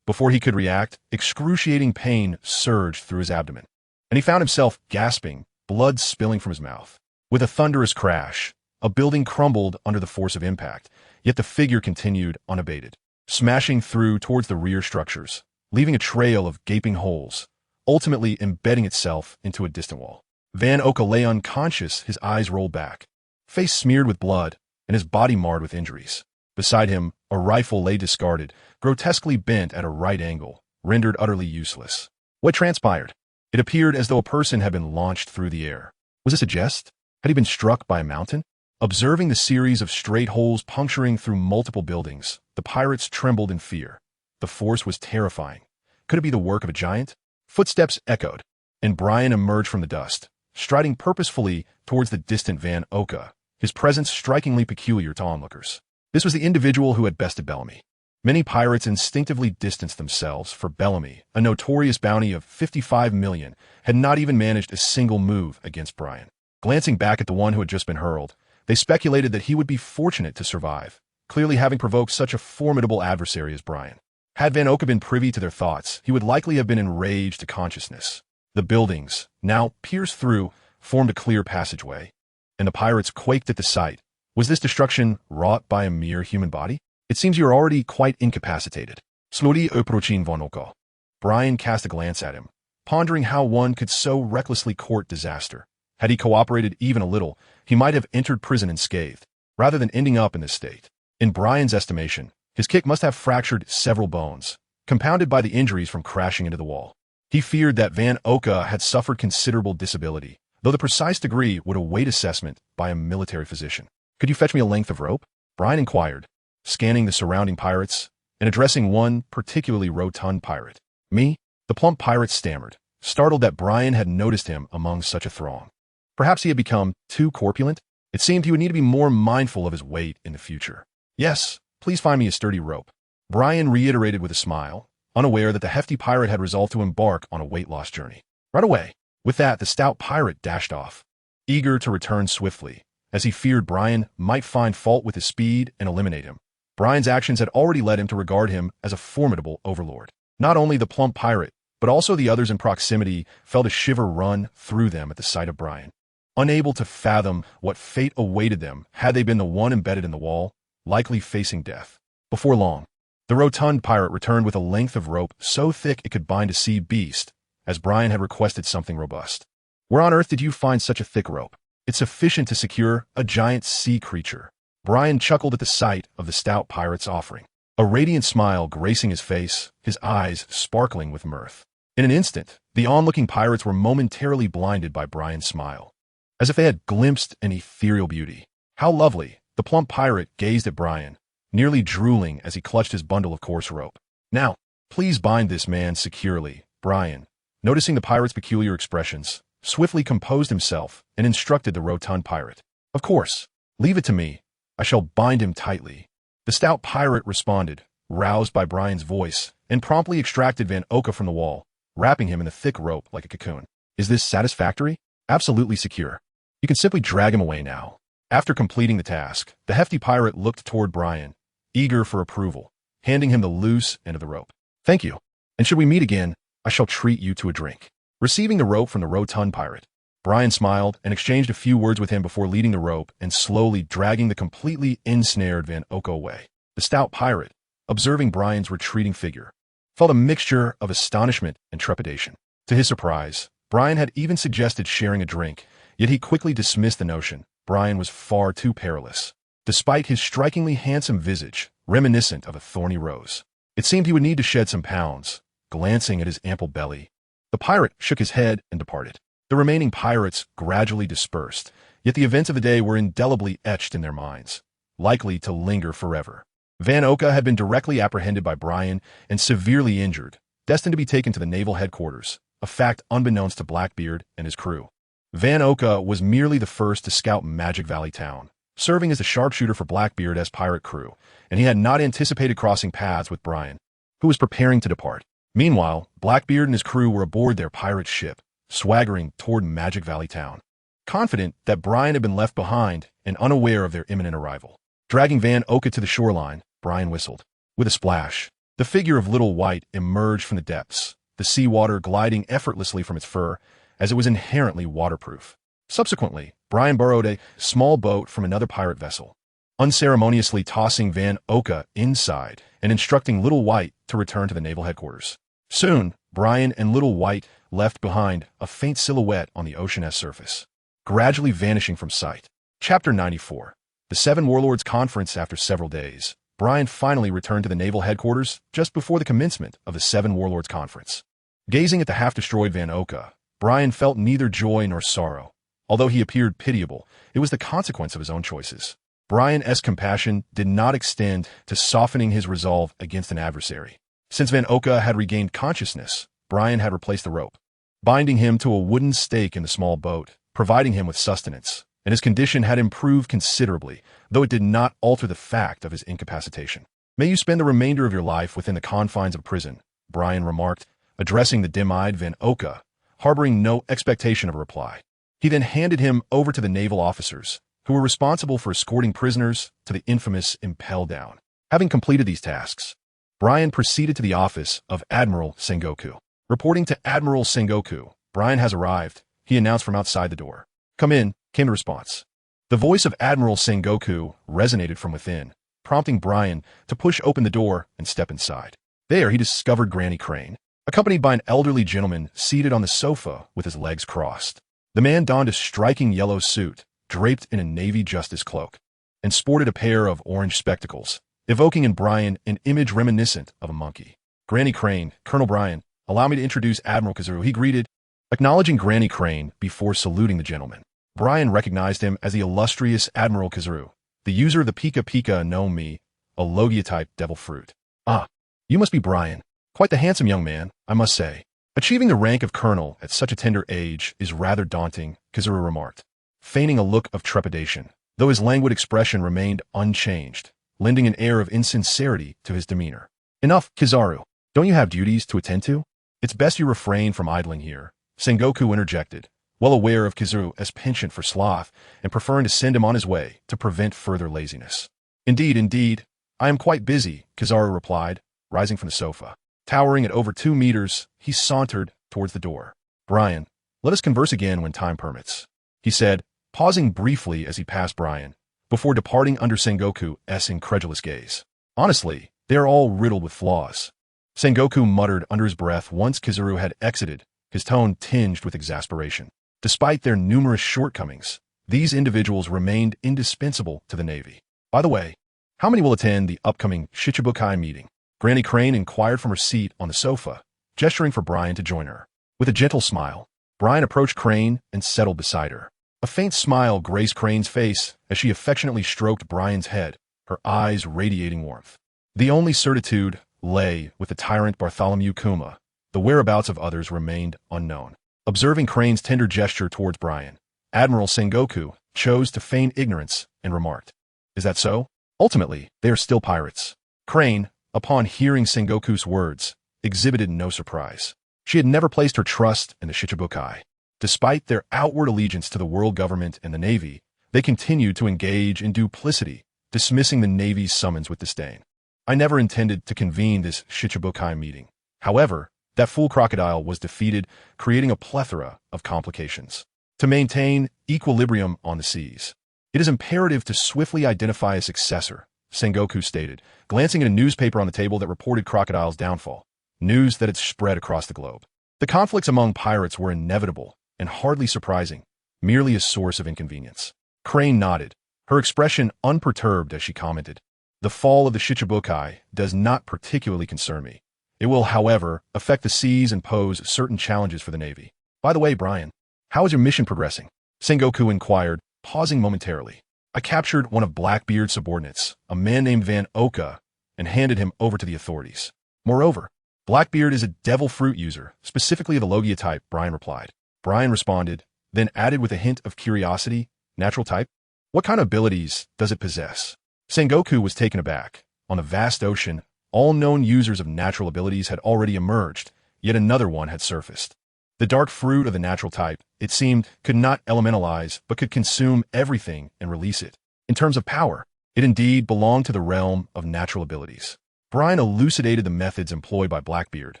Before he could react, excruciating pain surged through his abdomen, and he found himself gasping, blood spilling from his mouth. With a thunderous crash, a building crumbled under the force of impact, yet the figure continued unabated, smashing through towards the rear structures, leaving a trail of gaping holes, ultimately embedding itself into a distant wall. Van Oka lay unconscious, his eyes rolled back, face smeared with blood, and his body marred with injuries. Beside him, a rifle lay discarded, grotesquely bent at a right angle, rendered utterly useless. What transpired? It appeared as though a person had been launched through the air. Was this a jest? Had he been struck by a mountain? Observing the series of straight holes puncturing through multiple buildings, the pirates trembled in fear. The force was terrifying. Could it be the work of a giant? Footsteps echoed, and Brian emerged from the dust, striding purposefully towards the distant Van Oka, his presence strikingly peculiar to onlookers. This was the individual who had bested Bellamy. Many pirates instinctively distanced themselves, for Bellamy, a notorious bounty of 55 million, had not even managed a single move against Brian. Glancing back at the one who had just been hurled, they speculated that he would be fortunate to survive, clearly having provoked such a formidable adversary as Brian. Had Van Oka been privy to their thoughts, he would likely have been enraged to consciousness. The buildings, now pierced through, formed a clear passageway, and the pirates quaked at the sight. Was this destruction wrought by a mere human body? It seems you are already quite incapacitated. Slowly approaching Van Oka. Brian cast a glance at him, pondering how one could so recklessly court disaster. Had he cooperated even a little, he might have entered prison unscathed, rather than ending up in this state. In Brian's estimation, his kick must have fractured several bones, compounded by the injuries from crashing into the wall. He feared that Van Oka had suffered considerable disability, though the precise degree would await assessment by a military physician. Could you fetch me a length of rope? Brian inquired, scanning the surrounding pirates and addressing one particularly rotund pirate. Me? The plump pirate stammered, startled that Brian had noticed him among such a throng. Perhaps he had become too corpulent? It seemed he would need to be more mindful of his weight in the future. Yes, please find me a sturdy rope. Brian reiterated with a smile, unaware that the hefty pirate had resolved to embark on a weight loss journey. Right away. With that, the stout pirate dashed off, eager to return swiftly, as he feared Brian might find fault with his speed and eliminate him. Brian's actions had already led him to regard him as a formidable overlord. Not only the plump pirate, but also the others in proximity felt a shiver run through them at the sight of Brian. Unable to fathom what fate awaited them had they been the one embedded in the wall, likely facing death. Before long, the rotund pirate returned with a length of rope so thick it could bind a sea beast, as Brian had requested something robust. Where on earth did you find such a thick rope? It's sufficient to secure a giant sea creature. Brian chuckled at the sight of the stout pirate's offering, a radiant smile gracing his face, his eyes sparkling with mirth. In an instant, the onlooking pirates were momentarily blinded by Brian's smile, as if they had glimpsed an ethereal beauty. How lovely! The plump pirate gazed at Brian, nearly drooling as he clutched his bundle of coarse rope. Now, please bind this man securely. Brian, noticing the pirate's peculiar expressions, swiftly composed himself and instructed the rotund pirate. Of course, leave it to me. I shall bind him tightly. The stout pirate responded, roused by Brian's voice, and promptly extracted Van Oka from the wall, wrapping him in the thick rope like a cocoon. Is this satisfactory? Absolutely secure. You can simply drag him away now. After completing the task, the hefty pirate looked toward Brian, eager for approval, handing him the loose end of the rope. Thank you. And should we meet again, I shall treat you to a drink. Receiving the rope from the rotund pirate, Brian smiled and exchanged a few words with him before leading the rope and slowly dragging the completely ensnared Van Oka away. The stout pirate, observing Brian's retreating figure, felt a mixture of astonishment and trepidation. To his surprise, Brian had even suggested sharing a drink, yet he quickly dismissed the notion. Brian was far too perilous, despite his strikingly handsome visage, reminiscent of a thorny rose. It seemed he would need to shed some pounds. Glancing at his ample belly, the pirate shook his head and departed. The remaining pirates gradually dispersed, yet the events of the day were indelibly etched in their minds, likely to linger forever. Van Oka had been directly apprehended by Brian and severely injured, destined to be taken to the naval headquarters, a fact unbeknownst to Blackbeard and his crew. Van Oka was merely the first to scout Magic Valley Town, serving as the sharpshooter for Blackbeard as pirate crew, and he had not anticipated crossing paths with Brian, who was preparing to depart. Meanwhile, Blackbeard and his crew were aboard their pirate ship, swaggering toward Magic Valley Town, confident that Brian had been left behind and unaware of their imminent arrival. Dragging Van Oka to the shoreline, Brian whistled. With a splash, the figure of Little White emerged from the depths, the seawater gliding effortlessly from its fur, as it was inherently waterproof. Subsequently, Brian borrowed a small boat from another pirate vessel, unceremoniously tossing Van Oka inside and instructing Little White to return to the naval headquarters. Soon, Brian and Little White left behind a faint silhouette on the ocean's surface, gradually vanishing from sight. Chapter 94. The Seven Warlords Conference. After several days, Brian finally returned to the naval headquarters just before the commencement of the Seven Warlords Conference. Gazing at the half-destroyed Van Oka, Brian felt neither joy nor sorrow. Although he appeared pitiable, it was the consequence of his own choices. Brian's compassion did not extend to softening his resolve against an adversary. Since Van Oka had regained consciousness, Brian had replaced the rope, binding him to a wooden stake in the small boat, providing him with sustenance, and his condition had improved considerably, though it did not alter the fact of his incapacitation. May you spend the remainder of your life within the confines of prison, Brian remarked, addressing the dim-eyed Van Oka, harboring no expectation of a reply. He then handed him over to the naval officers, who were responsible for escorting prisoners to the infamous Impel Down. Having completed these tasks, Brian proceeded to the office of Admiral Sengoku. Reporting to Admiral Sengoku, Brian has arrived, he announced from outside the door. Come in, came the response. The voice of Admiral Sengoku resonated from within, prompting Brian to push open the door and step inside. There he discovered Granny Crane, accompanied by an elderly gentleman seated on the sofa with his legs crossed. The man donned a striking yellow suit, draped in a Navy justice cloak, and sported a pair of orange spectacles, evoking in Brian an image reminiscent of a monkey. Granny Crane, Colonel Brian, allow me to introduce Admiral Kizaru, he greeted, acknowledging Granny Crane before saluting the gentleman. Brian recognized him as the illustrious Admiral Kizaru, the user of the Pika Pika no Mi, a Logia-type devil fruit. Ah, you must be Brian. Quite the handsome young man, I must say. Achieving the rank of colonel at such a tender age is rather daunting, Kizaru remarked, feigning a look of trepidation, though his languid expression remained unchanged, lending an air of insincerity to his demeanor. Enough, Kizaru. Don't you have duties to attend to? It's best you refrain from idling here, Sengoku interjected, well aware of Kizaru as penchant for sloth and preferring to send him on his way to prevent further laziness. Indeed, I am quite busy, Kizaru replied, rising from the sofa. Towering at over 2 meters, he sauntered towards the door. Brian, let us converse again when time permits, he said, pausing briefly as he passed Brian, before departing under Sengoku's incredulous gaze. Honestly, they are all riddled with flaws, Sengoku muttered under his breath once Kizaru had exited, his tone tinged with exasperation. Despite their numerous shortcomings, these individuals remained indispensable to the Navy. By the way, how many will attend the upcoming Shichibukai meeting? Granny Crane inquired from her seat on the sofa, gesturing for Brian to join her. With a gentle smile, Brian approached Crane and settled beside her. A faint smile graced Crane's face as she affectionately stroked Brian's head, her eyes radiating warmth. The only certitude lay with the tyrant Bartholomew Kuma. The whereabouts of others remained unknown. Observing Crane's tender gesture towards Brian, Admiral Sengoku chose to feign ignorance and remarked, "Is that so? Ultimately, they are still pirates." Crane, upon hearing Sengoku's words, exhibited no surprise. She had never placed her trust in the Shichibukai. Despite their outward allegiance to the world government and the Navy, they continued to engage in duplicity, dismissing the Navy's summons with disdain. I never intended to convene this Shichibukai meeting. However, that fool crocodile was defeated, creating a plethora of complications. To maintain equilibrium on the seas, it is imperative to swiftly identify a successor, Sengoku stated, glancing at a newspaper on the table that reported Crocodile's downfall, news that had spread across the globe. The conflicts among pirates were inevitable and hardly surprising, merely a source of inconvenience. Crane nodded, her expression unperturbed as she commented, "The fall of the Shichibukai does not particularly concern me. It will, however, affect the seas and pose certain challenges for the Navy. By the way, Brian, how is your mission progressing?" Sengoku inquired, pausing momentarily. "I captured one of Blackbeard's subordinates, a man named Van Oka, and handed him over to the authorities. Moreover, Blackbeard is a devil fruit user, specifically of the Logia type," Brian replied. Brian responded, then added with a hint of curiosity, "Natural type? What kind of abilities does it possess?" Sengoku was taken aback. On the vast ocean, all known users of natural abilities had already emerged, yet another one had surfaced. The dark fruit of the natural type, it seemed, could not elementalize, but could consume everything and release it. In terms of power, it indeed belonged to the realm of natural abilities. Brian elucidated the methods employed by Blackbeard,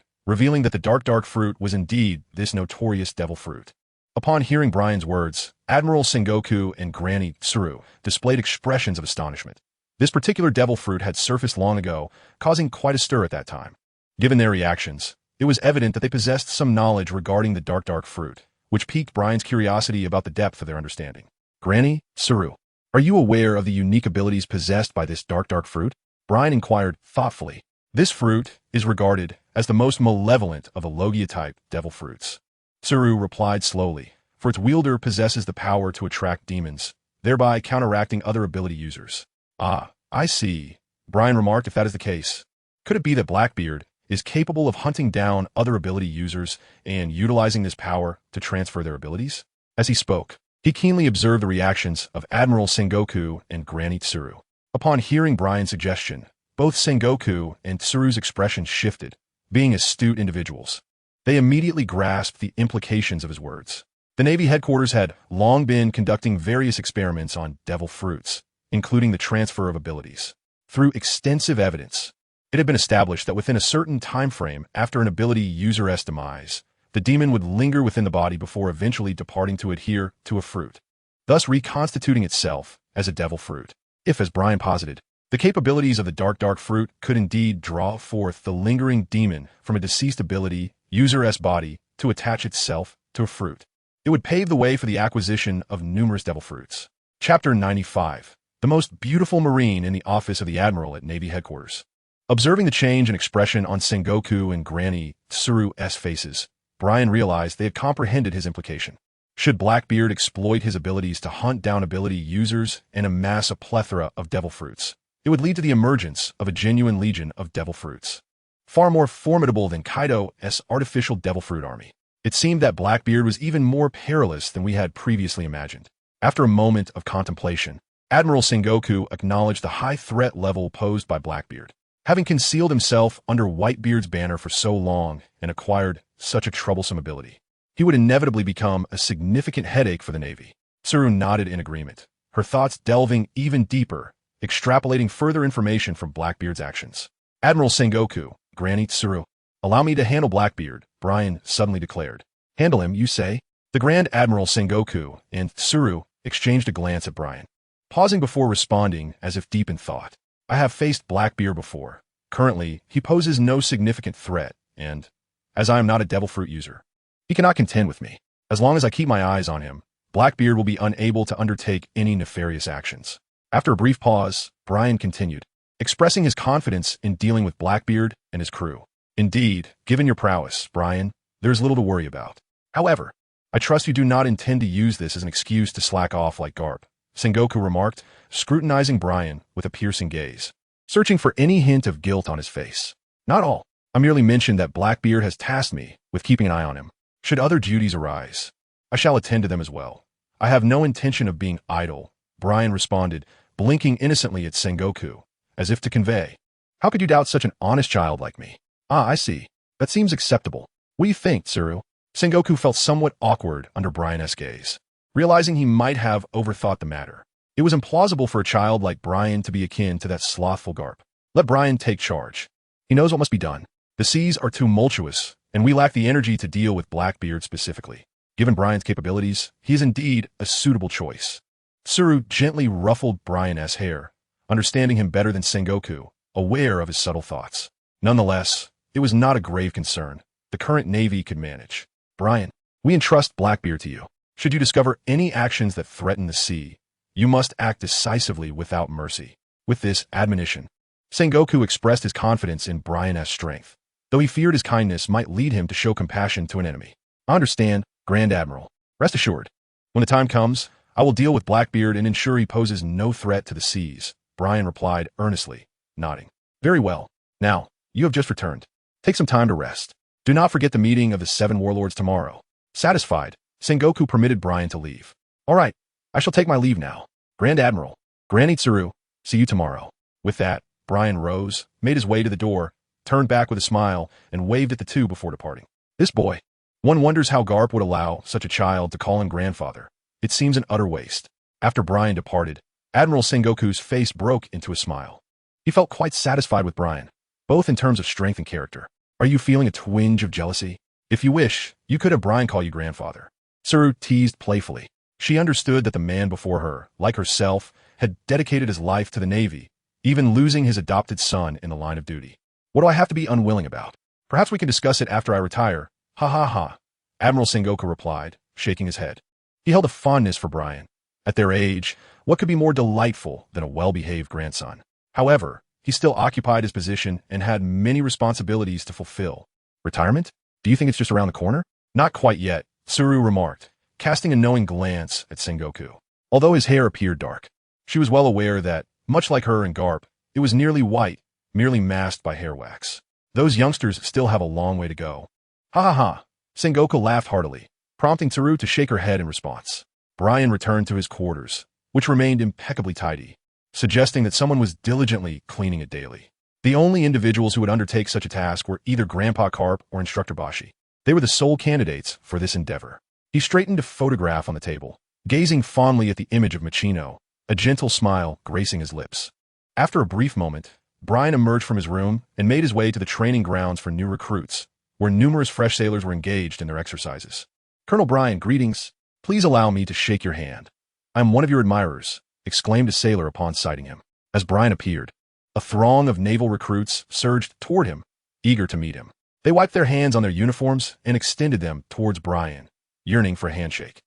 revealing that the dark fruit was indeed this notorious devil fruit. Upon hearing Brian's words, Admiral Sengoku and Granny Tsuru displayed expressions of astonishment. This particular devil fruit had surfaced long ago, causing quite a stir at that time. Given their reactions, it was evident that they possessed some knowledge regarding the dark fruit, which piqued Brian's curiosity about the depth of their understanding. "Granny, Tsuru, are you aware of the unique abilities possessed by this dark fruit?" Brian inquired thoughtfully. "This fruit is regarded as the most malevolent of the Logia-type devil fruits," Tsuru replied slowly, "for its wielder possesses the power to attract demons, thereby counteracting other ability users." "Ah, I see," Brian remarked. "If that is the case, could it be that Blackbeard is capable of hunting down other ability users and utilizing this power to transfer their abilities?" As he spoke, he keenly observed the reactions of Admiral Sengoku and Granny Tsuru. Upon hearing Brian's suggestion, both Sengoku and Tsuru's expressions shifted. Being astute individuals, they immediately grasped the implications of his words. The Navy headquarters had long been conducting various experiments on devil fruits, including the transfer of abilities. Through extensive evidence, It had been established that within a certain time frame after an ability user's demise, the demon would linger within the body before eventually departing to adhere to a fruit, thus reconstituting itself as a devil fruit. If, as Brian posited, the capabilities of the dark fruit could indeed draw forth the lingering demon from a deceased ability user's body to attach itself to a fruit, it would pave the way for the acquisition of numerous devil fruits. Chapter 95. The most beautiful marine in the office of the Admiral at Navy Headquarters. Observing the change in expression on Sengoku and Granny Tsuru's faces, Brian realized they had comprehended his implication. Should Blackbeard exploit his abilities to hunt down ability users and amass a plethora of devil fruits, it would lead to the emergence of a genuine legion of devil fruits, far more formidable than Kaido's artificial devil fruit army. It seemed that Blackbeard was even more perilous than we had previously imagined. After a moment of contemplation, Admiral Sengoku acknowledged the high threat level posed by Blackbeard. Having concealed himself under Whitebeard's banner for so long and acquired such a troublesome ability, he would inevitably become a significant headache for the Navy. Tsuru nodded in agreement, her thoughts delving even deeper, extrapolating further information from Blackbeard's actions. Admiral Sengoku, Granny Tsuru, allow me to handle Blackbeard, Brian suddenly declared. Handle him, you say? The Grand Admiral Sengoku and Tsuru exchanged a glance at Brian, pausing before responding as if deep in thought. I have faced Blackbeard before. Currently, he poses no significant threat, and, as I am not a devil fruit user, he cannot contend with me. As long as I keep my eyes on him, Blackbeard will be unable to undertake any nefarious actions. After a brief pause, Brian continued, expressing his confidence in dealing with Blackbeard and his crew. Indeed, given your prowess, Brian, there is little to worry about. However, I trust you do not intend to use this as an excuse to slack off like Garp, Sengoku remarked, scrutinizing Brian with a piercing gaze, searching for any hint of guilt on his face. Not all. I merely mentioned that Blackbeard has tasked me with keeping an eye on him. Should other duties arise, I shall attend to them as well. I have no intention of being idle, Brian responded, blinking innocently at Sengoku, as if to convey, how could you doubt such an honest child like me? Ah, I see. That seems acceptable. What do you think, Tsuru? Sengoku felt somewhat awkward under Brian's gaze, realizing he might have overthought the matter. It was implausible for a child like Brian to be akin to that slothful Garp. Let Brian take charge. He knows what must be done. The seas are tumultuous, and we lack the energy to deal with Blackbeard specifically. Given Brian's capabilities, he is indeed a suitable choice. Tsuru gently ruffled Brian's hair, understanding him better than Sengoku, aware of his subtle thoughts. Nonetheless, it was not a grave concern. The current Navy could manage. Brian, we entrust Blackbeard to you. Should you discover any actions that threaten the sea, you must act decisively without mercy. With this admonition, Sengoku expressed his confidence in Brian's strength, though he feared his kindness might lead him to show compassion to an enemy. I understand, Grand Admiral. Rest assured, when the time comes, I will deal with Blackbeard and ensure he poses no threat to the seas, Brian replied earnestly, nodding. Very well. Now, you have just returned. Take some time to rest. Do not forget the meeting of the 7 warlords tomorrow. Satisfied, Sengoku permitted Brian to leave. All right, I shall take my leave now. Grand Admiral, Granny Tsuru, see you tomorrow. With that, Brian rose, made his way to the door, turned back with a smile, and waved at the two before departing. This boy. One wonders how Garp would allow such a child to call him grandfather. It seems an utter waste. After Brian departed, Admiral Sengoku's face broke into a smile. He felt quite satisfied with Brian, both in terms of strength and character. Are you feeling a twinge of jealousy? If you wish, you could have Brian call you grandfather. Tsuru teased playfully. She understood that the man before her, like herself, had dedicated his life to the Navy, even losing his adopted son in the line of duty. What do I have to be unwilling about? Perhaps we can discuss it after I retire. Ha ha ha, Admiral Sengoku replied, shaking his head. He held a fondness for Brian. At their age, what could be more delightful than a well-behaved grandson? However, he still occupied his position and had many responsibilities to fulfill. Retirement? Do you think it's just around the corner? Not quite yet, Tsuru remarked, casting a knowing glance at Sengoku. Although his hair appeared dark, she was well aware that, much like her and Garp, it was nearly white, merely masked by hair wax. Those youngsters still have a long way to go. Ha ha ha, Sengoku laughed heartily, prompting Tsuru to shake her head in response. Brian returned to his quarters, which remained impeccably tidy, suggesting that someone was diligently cleaning it daily. The only individuals who would undertake such a task were either Grandpa Garp or Instructor Bashi. They were the sole candidates for this endeavor. He straightened a photograph on the table, gazing fondly at the image of Machino, a gentle smile gracing his lips. After a brief moment, Brian emerged from his room and made his way to the training grounds for new recruits, where numerous fresh sailors were engaged in their exercises. "Colonel Brian, greetings. Please allow me to shake your hand. I am one of your admirers," exclaimed a sailor upon sighting him. As Brian appeared, a throng of naval recruits surged toward him, eager to meet him. They wiped their hands on their uniforms and extended them towards Brian, yearning for a handshake.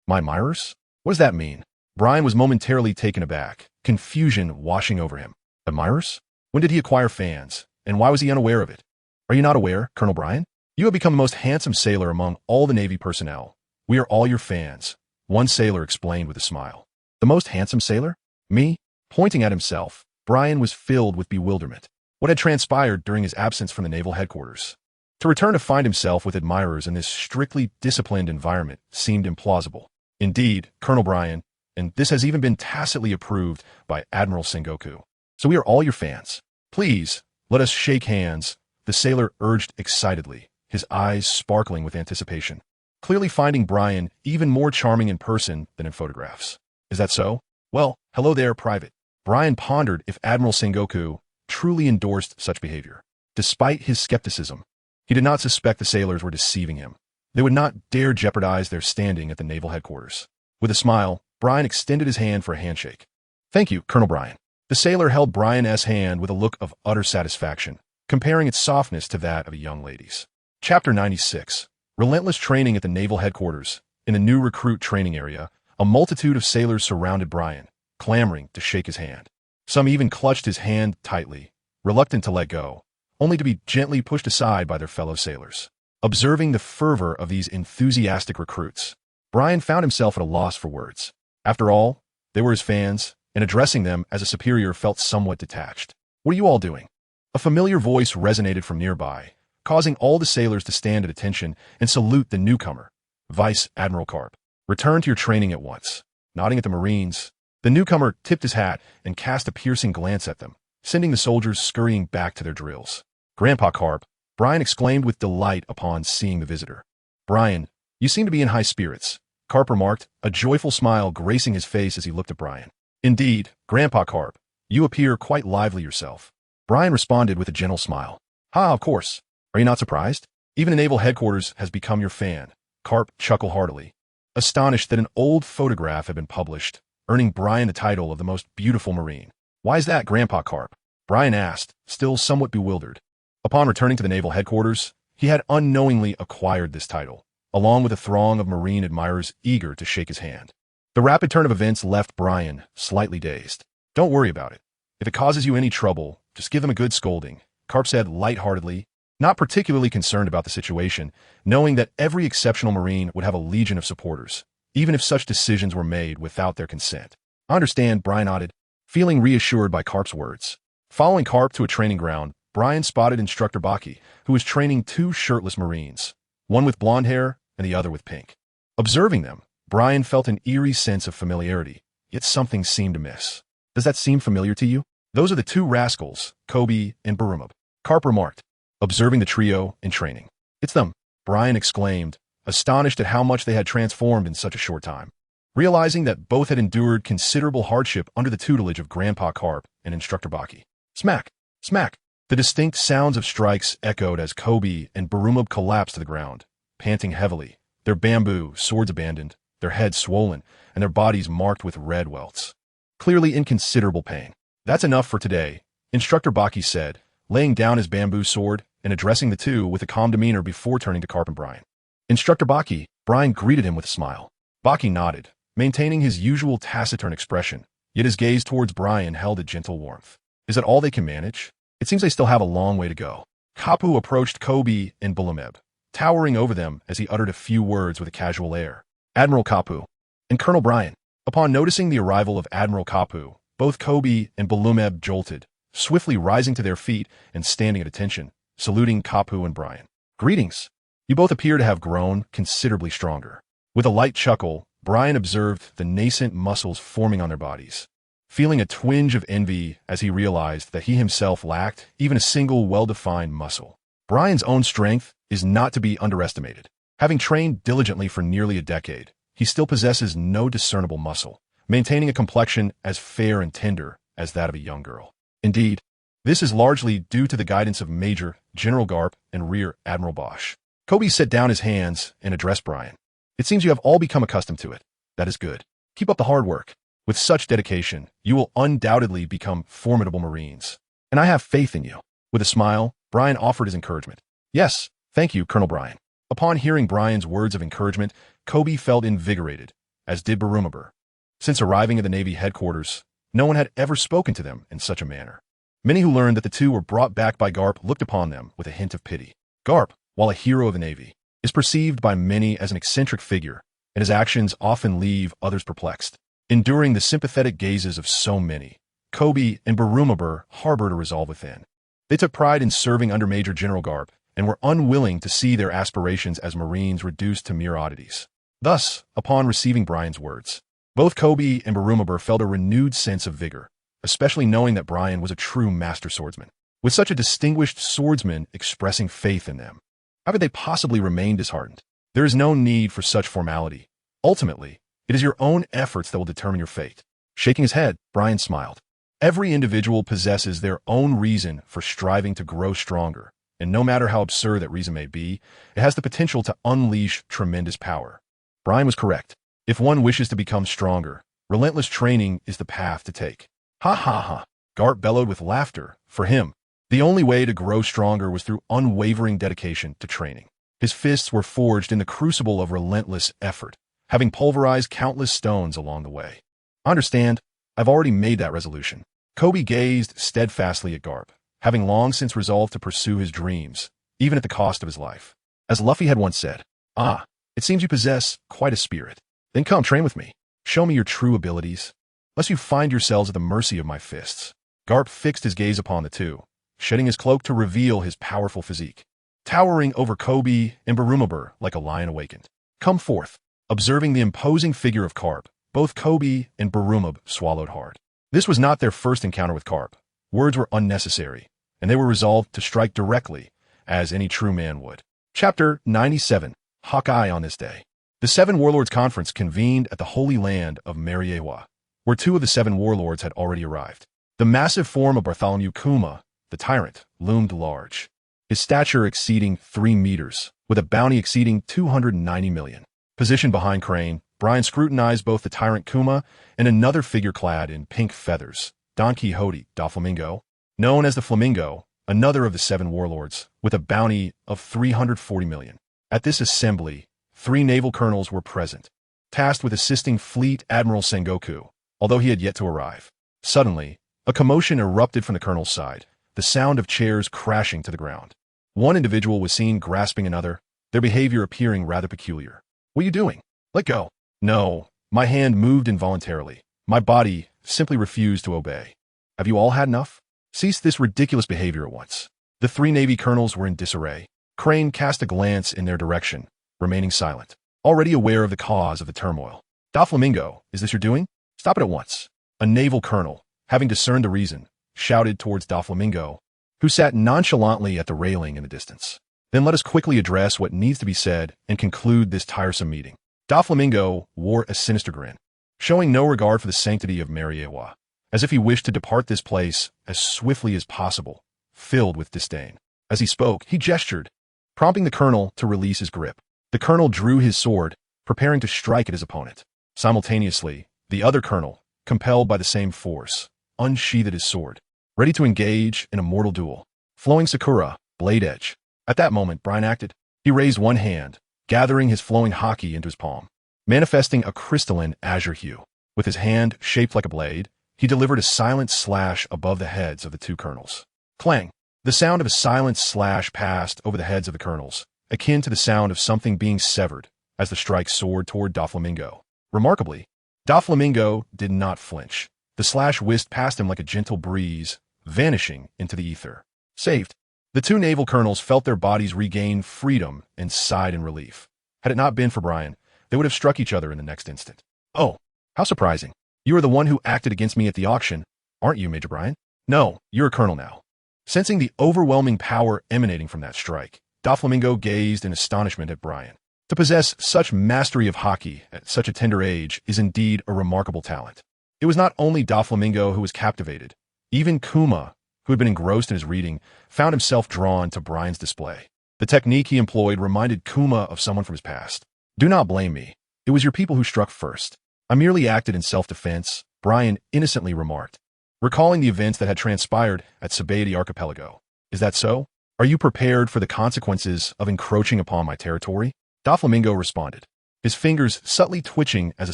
My admirers? What does that mean?" Brian was momentarily taken aback, confusion washing over him. Admirers? When did he acquire fans, and why was he unaware of it? "Are you not aware, Colonel Brian? You have become the most handsome sailor among all the Navy personnel. We are all your fans," one sailor explained with a smile. "The most handsome sailor? Me?" Pointing at himself, Brian was filled with bewilderment. What had transpired during his absence from the naval headquarters? To return to find himself with admirers in this strictly disciplined environment seemed implausible. Indeed, Colonel Brian, and this has even been tacitly approved by Admiral Sengoku. "So we are all your fans. Please, let us shake hands," the sailor urged excitedly, his eyes sparkling with anticipation, clearly finding Brian even more charming in person than in photographs. "Is that so? Well, hello there, Private." Brian pondered if Admiral Sengoku truly endorsed such behavior. Despite his skepticism, he did not suspect the sailors were deceiving him. They would not dare jeopardize their standing at the naval headquarters. With a smile, Brian extended his hand for a handshake. "Thank you, Colonel Brian." The sailor held Brian's hand with a look of utter satisfaction, comparing its softness to that of a young lady's. Chapter 96. Relentless training at the naval headquarters. In the new recruit training area, a multitude of sailors surrounded Brian, clamoring to shake his hand. Some even clutched his hand tightly, reluctant to let go, only to be gently pushed aside by their fellow sailors. Observing the fervor of these enthusiastic recruits, Brian found himself at a loss for words. After all, they were his fans, and addressing them as a superior felt somewhat detached. "What are you all doing?" A familiar voice resonated from nearby, causing all the sailors to stand at attention and salute the newcomer, Vice Admiral Garp. "Return to your training at once." Nodding at the Marines, the newcomer tipped his hat and cast a piercing glance at them, sending the soldiers scurrying back to their drills. "Grandpa Garp," Brian exclaimed with delight upon seeing the visitor. "Brian, you seem to be in high spirits," Garp remarked, a joyful smile gracing his face as he looked at Brian. "Indeed, Grandpa Garp, you appear quite lively yourself." Brian responded with a gentle smile. "Of course. Are you not surprised? Even the naval headquarters has become your fan." Garp chuckled heartily, astonished that an old photograph had been published, earning Brian the title of the most beautiful Marine. "Why is that, Grandpa Garp?" Brian asked, still somewhat bewildered. Upon returning to the naval headquarters, he had unknowingly acquired this title, along with a throng of Marine admirers eager to shake his hand. The rapid turn of events left Brian slightly dazed. "Don't worry about it. If it causes you any trouble, just give them a good scolding," Garp said lightheartedly, not particularly concerned about the situation, knowing that every exceptional Marine would have a legion of supporters, even if such decisions were made without their consent. "I understand," Brian nodded, feeling reassured by Garp's words. Following Garp to a training ground, Brian spotted Instructor Baki, who was training two shirtless Marines, one with blonde hair and the other with pink. Observing them, Brian felt an eerie sense of familiarity, yet something seemed amiss. "Does that seem familiar to you?" "Those are the two rascals, Kobe and Barumab," Garp remarked, observing the trio in training. "It's them," Brian exclaimed, astonished at how much they had transformed in such a short time. Realizing that both had endured considerable hardship under the tutelage of Grandpa Garp and Instructor Baki. Smack! Smack! The distinct sounds of strikes echoed as Kobe and Barumab collapsed to the ground, panting heavily, their bamboo swords abandoned, their heads swollen, and their bodies marked with red welts. Clearly in considerable pain. "That's enough for today," Instructor Baki said, laying down his bamboo sword and addressing the two with a calm demeanor before turning to Garp and Brian. "Instructor Baki," Brian greeted him with a smile. Baki nodded, maintaining his usual taciturn expression, yet his gaze towards Brian held a gentle warmth. "Is that all they can manage? It seems they still have a long way to go." Kapu approached Kobe and Bulameb, towering over them as he uttered a few words with a casual air. "Admiral Kapu and Colonel Brian." Upon noticing the arrival of Admiral Kapu, both Kobe and Bulameb jolted, swiftly rising to their feet and standing at attention, saluting Kapu and Brian. "Greetings. You both appear to have grown considerably stronger." With a light chuckle, Brian observed the nascent muscles forming on their bodies, feeling a twinge of envy as he realized that he himself lacked even a single well-defined muscle. Brian's own strength is not to be underestimated. Having trained diligently for nearly a decade, he still possesses no discernible muscle, maintaining a complexion as fair and tender as that of a young girl. Indeed, This is largely due to the guidance of Major General Garp and Rear Admiral Bosch. Kobe set down his hands and addressed Brian. It seems you have all become accustomed to it. That is good. Keep up the hard work. With such dedication, you will undoubtedly become formidable Marines. And I have faith in you. With a smile, Brian offered his encouragement. Yes, thank you, Colonel Brian. Upon hearing Brian's words of encouragement, Kobe felt invigorated, as did Barumabur. Since arriving at the Navy headquarters, no one had ever spoken to them in such a manner. Many who learned that the two were brought back by Garp looked upon them with a hint of pity. Garp, while a hero of the Navy, is perceived by many as an eccentric figure, and his actions often leave others perplexed. Enduring the sympathetic gazes of so many, Kobe and Barumabur harbored a resolve within. They took pride in serving under Major General Garp and were unwilling to see their aspirations as Marines reduced to mere oddities. Thus, upon receiving Brian's words, both Kobe and Barumabur felt a renewed sense of vigor, especially knowing that Brian was a true master swordsman. With such a distinguished swordsman expressing faith in them, how could they possibly remain disheartened? There is no need for such formality. Ultimately, it is your own efforts that will determine your fate. Shaking his head, Brian smiled. Every individual possesses their own reason for striving to grow stronger, and no matter how absurd that reason may be, it has the potential to unleash tremendous power. Brian was correct. If one wishes to become stronger, relentless training is the path to take. Ha ha ha. Garp bellowed with laughter. For him, the only way to grow stronger was through unwavering dedication to training. His fists were forged in the crucible of relentless effort, having pulverized countless stones along the way. Understand, I've already made that resolution. Kobe gazed steadfastly at Garp, having long since resolved to pursue his dreams, even at the cost of his life. As Luffy had once said, "Ah, it seems you possess quite a spirit. Then come train with me. Show me your true abilities, lest you find yourselves at the mercy of my fists." Garp fixed his gaze upon the two, shedding his cloak to reveal his powerful physique, towering over Kobe and Barumabur like a lion awakened. "Come forth." Observing the imposing figure of Garp, both Kobe and Barumab swallowed hard. This was not their first encounter with Garp. Words were unnecessary, and they were resolved to strike directly, as any true man would. Chapter 97. Hawkeye on this day. The Seven Warlords Conference convened at the Holy Land of Mariewa, where two of the seven warlords had already arrived. The massive form of Bartholomew Kuma, the tyrant, loomed large, his stature exceeding 3 meters, with a bounty exceeding 290 million. Positioned behind Crane, Brian scrutinized both the tyrant Kuma and another figure clad in pink feathers, Don Quixote Doflamingo, known as the Flamingo, another of the seven warlords, with a bounty of 340 million. At this assembly, 3 naval colonels were present, tasked with assisting Fleet Admiral Sengoku, although he had yet to arrive. Suddenly, a commotion erupted from the colonel's side, the sound of chairs crashing to the ground. One individual was seen grasping another, their behavior appearing rather peculiar. "What are you doing? Let go." "No." My hand moved involuntarily. My body simply refused to obey. "Have you all had enough? Cease this ridiculous behavior at once." The 3 Navy colonels were in disarray. Crane cast a glance in their direction, remaining silent, already aware of the cause of the turmoil. "Doflamingo, is this your doing? Stop it at once." A naval colonel, having discerned the reason, shouted towards Doflamingo, who sat nonchalantly at the railing in the distance. "Then let us quickly address what needs to be said and conclude this tiresome meeting." Doflamingo wore a sinister grin, showing no regard for the sanctity of Mariewa, as if he wished to depart this place as swiftly as possible, filled with disdain. As he spoke, he gestured, prompting the colonel to release his grip. The colonel drew his sword, preparing to strike at his opponent. Simultaneously, the other colonel, compelled by the same force, unsheathed his sword, ready to engage in a mortal duel. Flowing Sakura, blade edge. At that moment, Brian acted. He raised one hand, gathering his flowing haki into his palm, manifesting a crystalline azure hue. With his hand shaped like a blade, he delivered a silent slash above the heads of the 2 colonels. Clang! The sound of a silent slash passed over the heads of the colonels, akin to the sound of something being severed as the strike soared toward Doflamingo. Remarkably, Doflamingo did not flinch. The slash whisked past him like a gentle breeze, vanishing into the ether. Saved. The 2 naval colonels felt their bodies regain freedom and sighed in relief. Had it not been for Brian, they would have struck each other in the next instant. "Oh, how surprising. You are the one who acted against me at the auction, aren't you, Major Brian?" "No, you're a colonel now." Sensing the overwhelming power emanating from that strike, Doflamingo gazed in astonishment at Brian. To possess such mastery of haki at such a tender age is indeed a remarkable talent. It was not only Doflamingo who was captivated. Even Kuma, who had been engrossed in his reading, found himself drawn to Brian's display. The technique he employed reminded Kuma of someone from his past. "Do not blame me. It was your people who struck first. I merely acted in self-defense," Brian innocently remarked, recalling the events that had transpired at Sabaody Archipelago. "Is that so? Are you prepared for the consequences of encroaching upon my territory?" Doflamingo responded, his fingers subtly twitching as a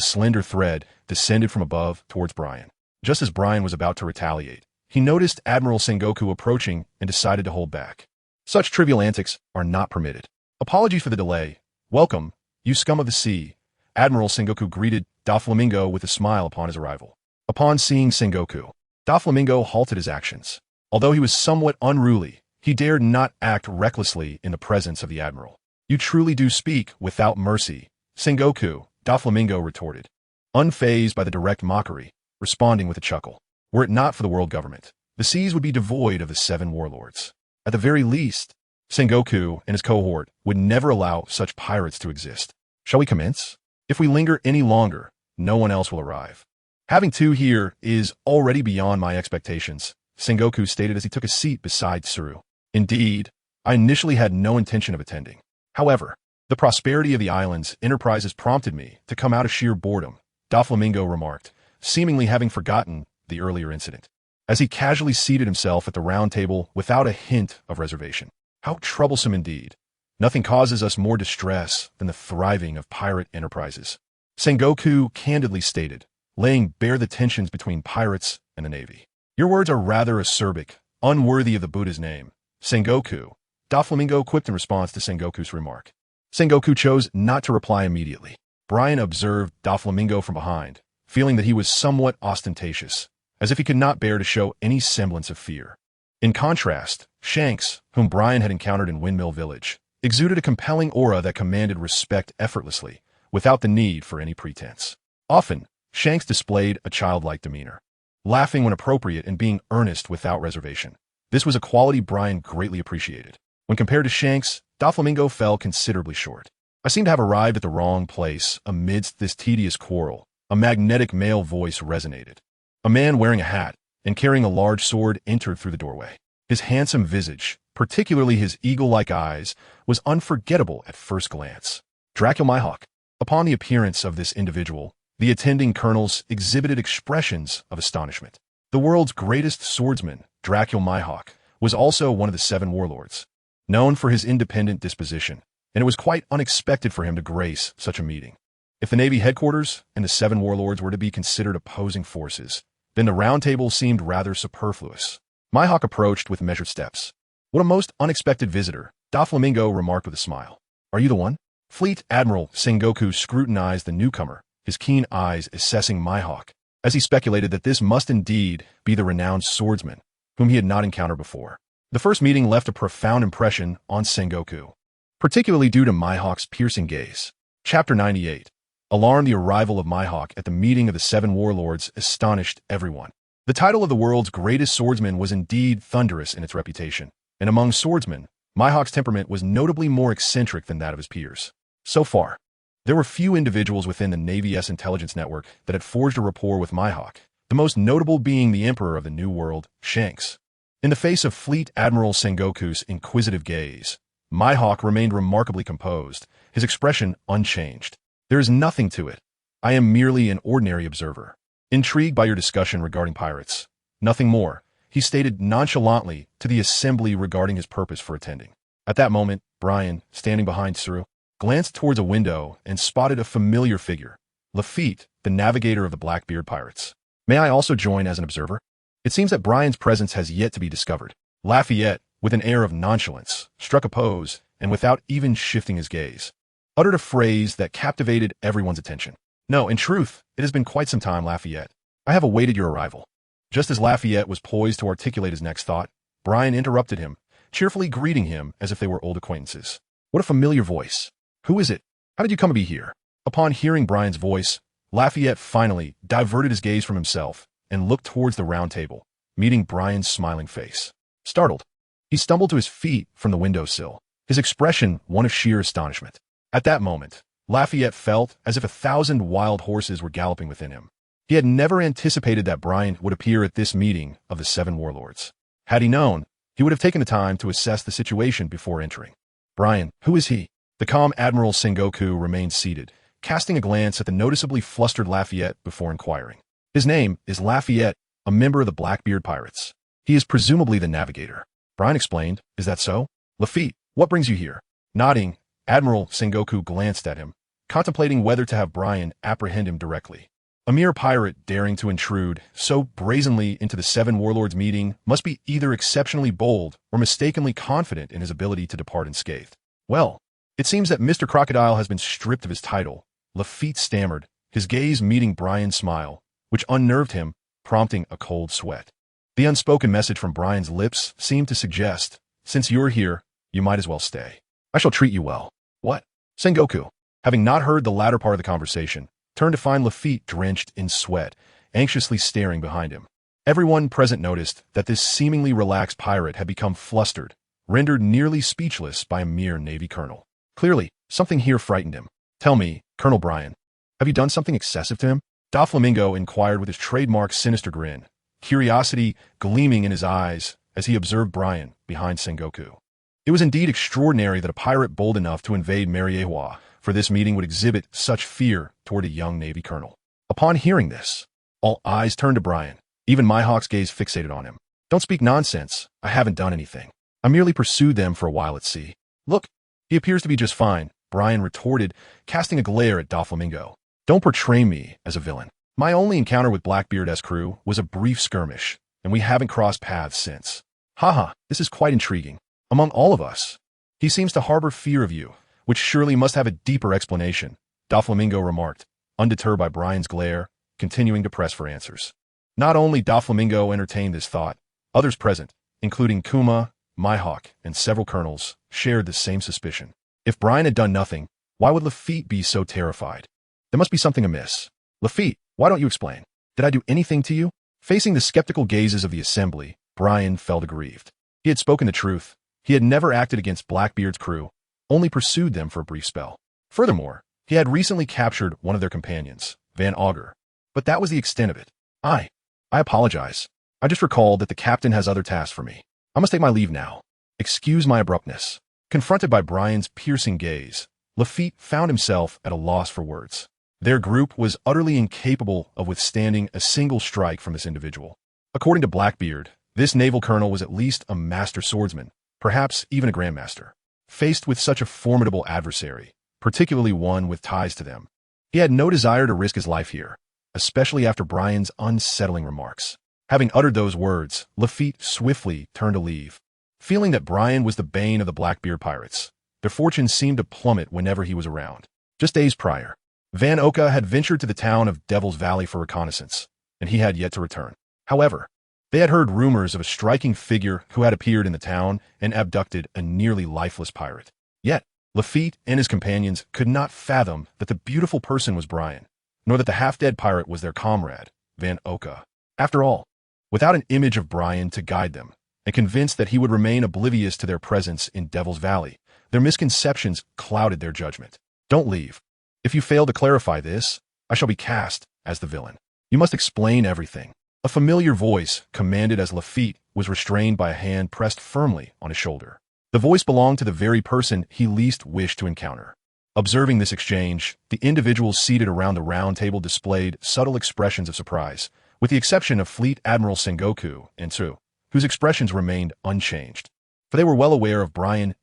slender thread descended from above towards Brian. Just as Brian was about to retaliate, he noticed Admiral Sengoku approaching and decided to hold back. Such trivial antics are not permitted. "Apologies for the delay. Welcome, you scum of the sea." Admiral Sengoku greeted Doflamingo with a smile upon his arrival. Upon seeing Sengoku, Doflamingo halted his actions. Although he was somewhat unruly, he dared not act recklessly in the presence of the admiral. "You truly do speak without mercy, Sengoku," Doflamingo retorted, unfazed by the direct mockery, responding with a chuckle. "Were it not for the world government, the seas would be devoid of the 7 warlords. At the very least, Sengoku and his cohort would never allow such pirates to exist. Shall we commence? If we linger any longer, no one else will arrive." "Having 2 here is already beyond my expectations," Sengoku stated as he took a seat beside Tsuru. "Indeed, I initially had no intention of attending. However, the prosperity of the island's enterprises prompted me to come out of sheer boredom," Doflamingo remarked, seemingly having forgotten the earlier incident, as he casually seated himself at the round table without a hint of reservation. "How troublesome indeed. Nothing causes us more distress than the thriving of pirate enterprises," Sengoku candidly stated, laying bare the tensions between pirates and the Navy. "Your words are rather acerbic, unworthy of the Buddha's name, Sengoku," Doflamingo quipped in response to Sengoku's remark. Sengoku chose not to reply immediately. Brian observed Doflamingo from behind, feeling that he was somewhat ostentatious, as if he could not bear to show any semblance of fear. In contrast, Shanks, whom Brian had encountered in Windmill Village, exuded a compelling aura that commanded respect effortlessly, without the need for any pretense. Often, Shanks displayed a childlike demeanor, laughing when appropriate and being earnest without reservation. This was a quality Brian greatly appreciated. When compared to Shanks, Doflamingo fell considerably short. "I seem to have arrived at the wrong place amidst this tedious quarrel," a magnetic male voice resonated. A man wearing a hat and carrying a large sword entered through the doorway. His handsome visage, particularly his eagle-like eyes, was unforgettable at first glance. Dracula Mihawk. Upon the appearance of this individual, the attending colonels exhibited expressions of astonishment. The world's greatest swordsman, Dracula Mihawk, was also one of the 7 warlords, known for his independent disposition, and it was quite unexpected for him to grace such a meeting. If the Navy headquarters and the 7 warlords were to be considered opposing forces, then the round table seemed rather superfluous. Mihawk approached with measured steps. "What a most unexpected visitor," Doflamingo remarked with a smile. "Are you the one?" Fleet Admiral Sengoku scrutinized the newcomer, his keen eyes assessing Mihawk, as he speculated that this must indeed be the renowned swordsman, whom he had not encountered before. The first meeting left a profound impression on Sengoku, particularly due to Mihawk's piercing gaze. Chapter 98. Alarmed, the arrival of Mihawk at the meeting of the 7 warlords astonished everyone. The title of the world's greatest swordsman was indeed thunderous in its reputation, and among swordsmen, Mihawk's temperament was notably more eccentric than that of his peers. So far, there were few individuals within the Navy's intelligence network that had forged a rapport with Mihawk, the most notable being the Emperor of the New World, Shanks. In the face of Fleet Admiral Sengoku's inquisitive gaze, Mihawk remained remarkably composed, his expression unchanged. "There is nothing to it. I am merely an ordinary observer, intrigued by your discussion regarding pirates. Nothing more," he stated nonchalantly to the assembly regarding his purpose for attending. At that moment, Brian, standing behind Tsuru, glanced towards a window and spotted a familiar figure, Luffy, the navigator of the Blackbeard pirates. "May I also join as an observer?" It seems that Brian's presence has yet to be discovered. Lafayette, with an air of nonchalance, struck a pose, and without even shifting his gaze, uttered a phrase that captivated everyone's attention. "No, in truth, it has been quite some time, Lafayette. I have awaited your arrival." Just as Lafayette was poised to articulate his next thought, Brian interrupted him, cheerfully greeting him as if they were old acquaintances. "What a familiar voice. Who is it? How did you come to be here?" Upon hearing Brian's voice, Lafayette finally diverted his gaze from himself and looked towards the round table, meeting Brian's smiling face. Startled, he stumbled to his feet from the windowsill, his expression one of sheer astonishment. At that moment, Lafayette felt as if 1,000 wild horses were galloping within him. He had never anticipated that Brian would appear at this meeting of the 7 warlords. Had he known, he would have taken the time to assess the situation before entering. Brian, who is he? The calm Admiral Sengoku remained seated, casting a glance at the noticeably flustered Lafayette before inquiring. His name is Lafayette, a member of the Blackbeard Pirates. He is presumably the navigator. Brian explained. Is that so? Lafitte, what brings you here? Nodding, Admiral Sengoku glanced at him, contemplating whether to have Brian apprehend him directly. A mere pirate daring to intrude so brazenly into the Seven Warlords meeting must be either exceptionally bold or mistakenly confident in his ability to depart unscathed. Well, it seems that Mr. Crocodile has been stripped of his title, Lafitte stammered, his gaze meeting Brian's smile, which unnerved him, prompting a cold sweat. The unspoken message from Brian's lips seemed to suggest, since you're here, you might as well stay. I shall treat you well. What? Sengoku, having not heard the latter part of the conversation, turned to find Lafitte drenched in sweat, anxiously staring behind him. Everyone present noticed that this seemingly relaxed pirate had become flustered, rendered nearly speechless by a mere Navy colonel. Clearly, something here frightened him. Tell me, Colonel Brian, have you done something excessive to him? Doflamingo inquired with his trademark sinister grin, curiosity gleaming in his eyes as he observed Brian behind Sengoku. It was indeed extraordinary that a pirate bold enough to invade Mariewa for this meeting would exhibit such fear toward a young Navy colonel. Upon hearing this, all eyes turned to Brian, even Mihawk's gaze fixated on him. Don't speak nonsense. I haven't done anything. I merely pursued them for a while at sea. Look, he appears to be just fine, Brian retorted, casting a glare at Doflamingo. Don't portray me as a villain. My only encounter with Blackbeard's crew was a brief skirmish, and we haven't crossed paths since. Haha, this is quite intriguing. Among all of us, he seems to harbor fear of you, which surely must have a deeper explanation, Doflamingo remarked, undeterred by Brian's glare, continuing to press for answers. Not only Doflamingo entertained this thought, others present, including Kuma, Mihawk, and several colonels, shared the same suspicion. If Brian had done nothing, why would Lafitte be so terrified? There must be something amiss. Lafitte, why don't you explain? Did I do anything to you? Facing the skeptical gazes of the assembly, Brian felt aggrieved. He had spoken the truth. He had never acted against Blackbeard's crew, only pursued them for a brief spell. Furthermore, he had recently captured one of their companions, Van Augur. But that was the extent of it. I apologize. I just recalled that the captain has other tasks for me. I must take my leave now. Excuse my abruptness. Confronted by Brian's piercing gaze, Lafitte found himself at a loss for words. Their group was utterly incapable of withstanding a single strike from this individual. According to Blackbeard, this naval colonel was at least a master swordsman, perhaps even a grandmaster. Faced with such a formidable adversary, particularly one with ties to them, he had no desire to risk his life here, especially after Brian's unsettling remarks. Having uttered those words, Lafitte swiftly turned to leave. Feeling that Brian was the bane of the Blackbeard pirates, their fortunes seemed to plummet whenever he was around. Just days prior, Van Augur had ventured to the town of Devil's Valley for reconnaissance, and he had yet to return. However, they had heard rumors of a striking figure who had appeared in the town and abducted a nearly lifeless pirate. Yet, Lafitte and his companions could not fathom that the beautiful person was Brian, nor that the half-dead pirate was their comrade, Van Augur. After all, without an image of Brian to guide them, and convinced that he would remain oblivious to their presence in Devil's Valley, their misconceptions clouded their judgment. Don't leave. If you fail to clarify this, I shall be cast as the villain. You must explain everything. A familiar voice commanded as Lafitte was restrained by a hand pressed firmly on his shoulder. The voice belonged to the very person he least wished to encounter. Observing this exchange, the individuals seated around the round table displayed subtle expressions of surprise, with the exception of Fleet Admiral Sengoku and Tsu, whose expressions remained unchanged. For they were well aware of Brian's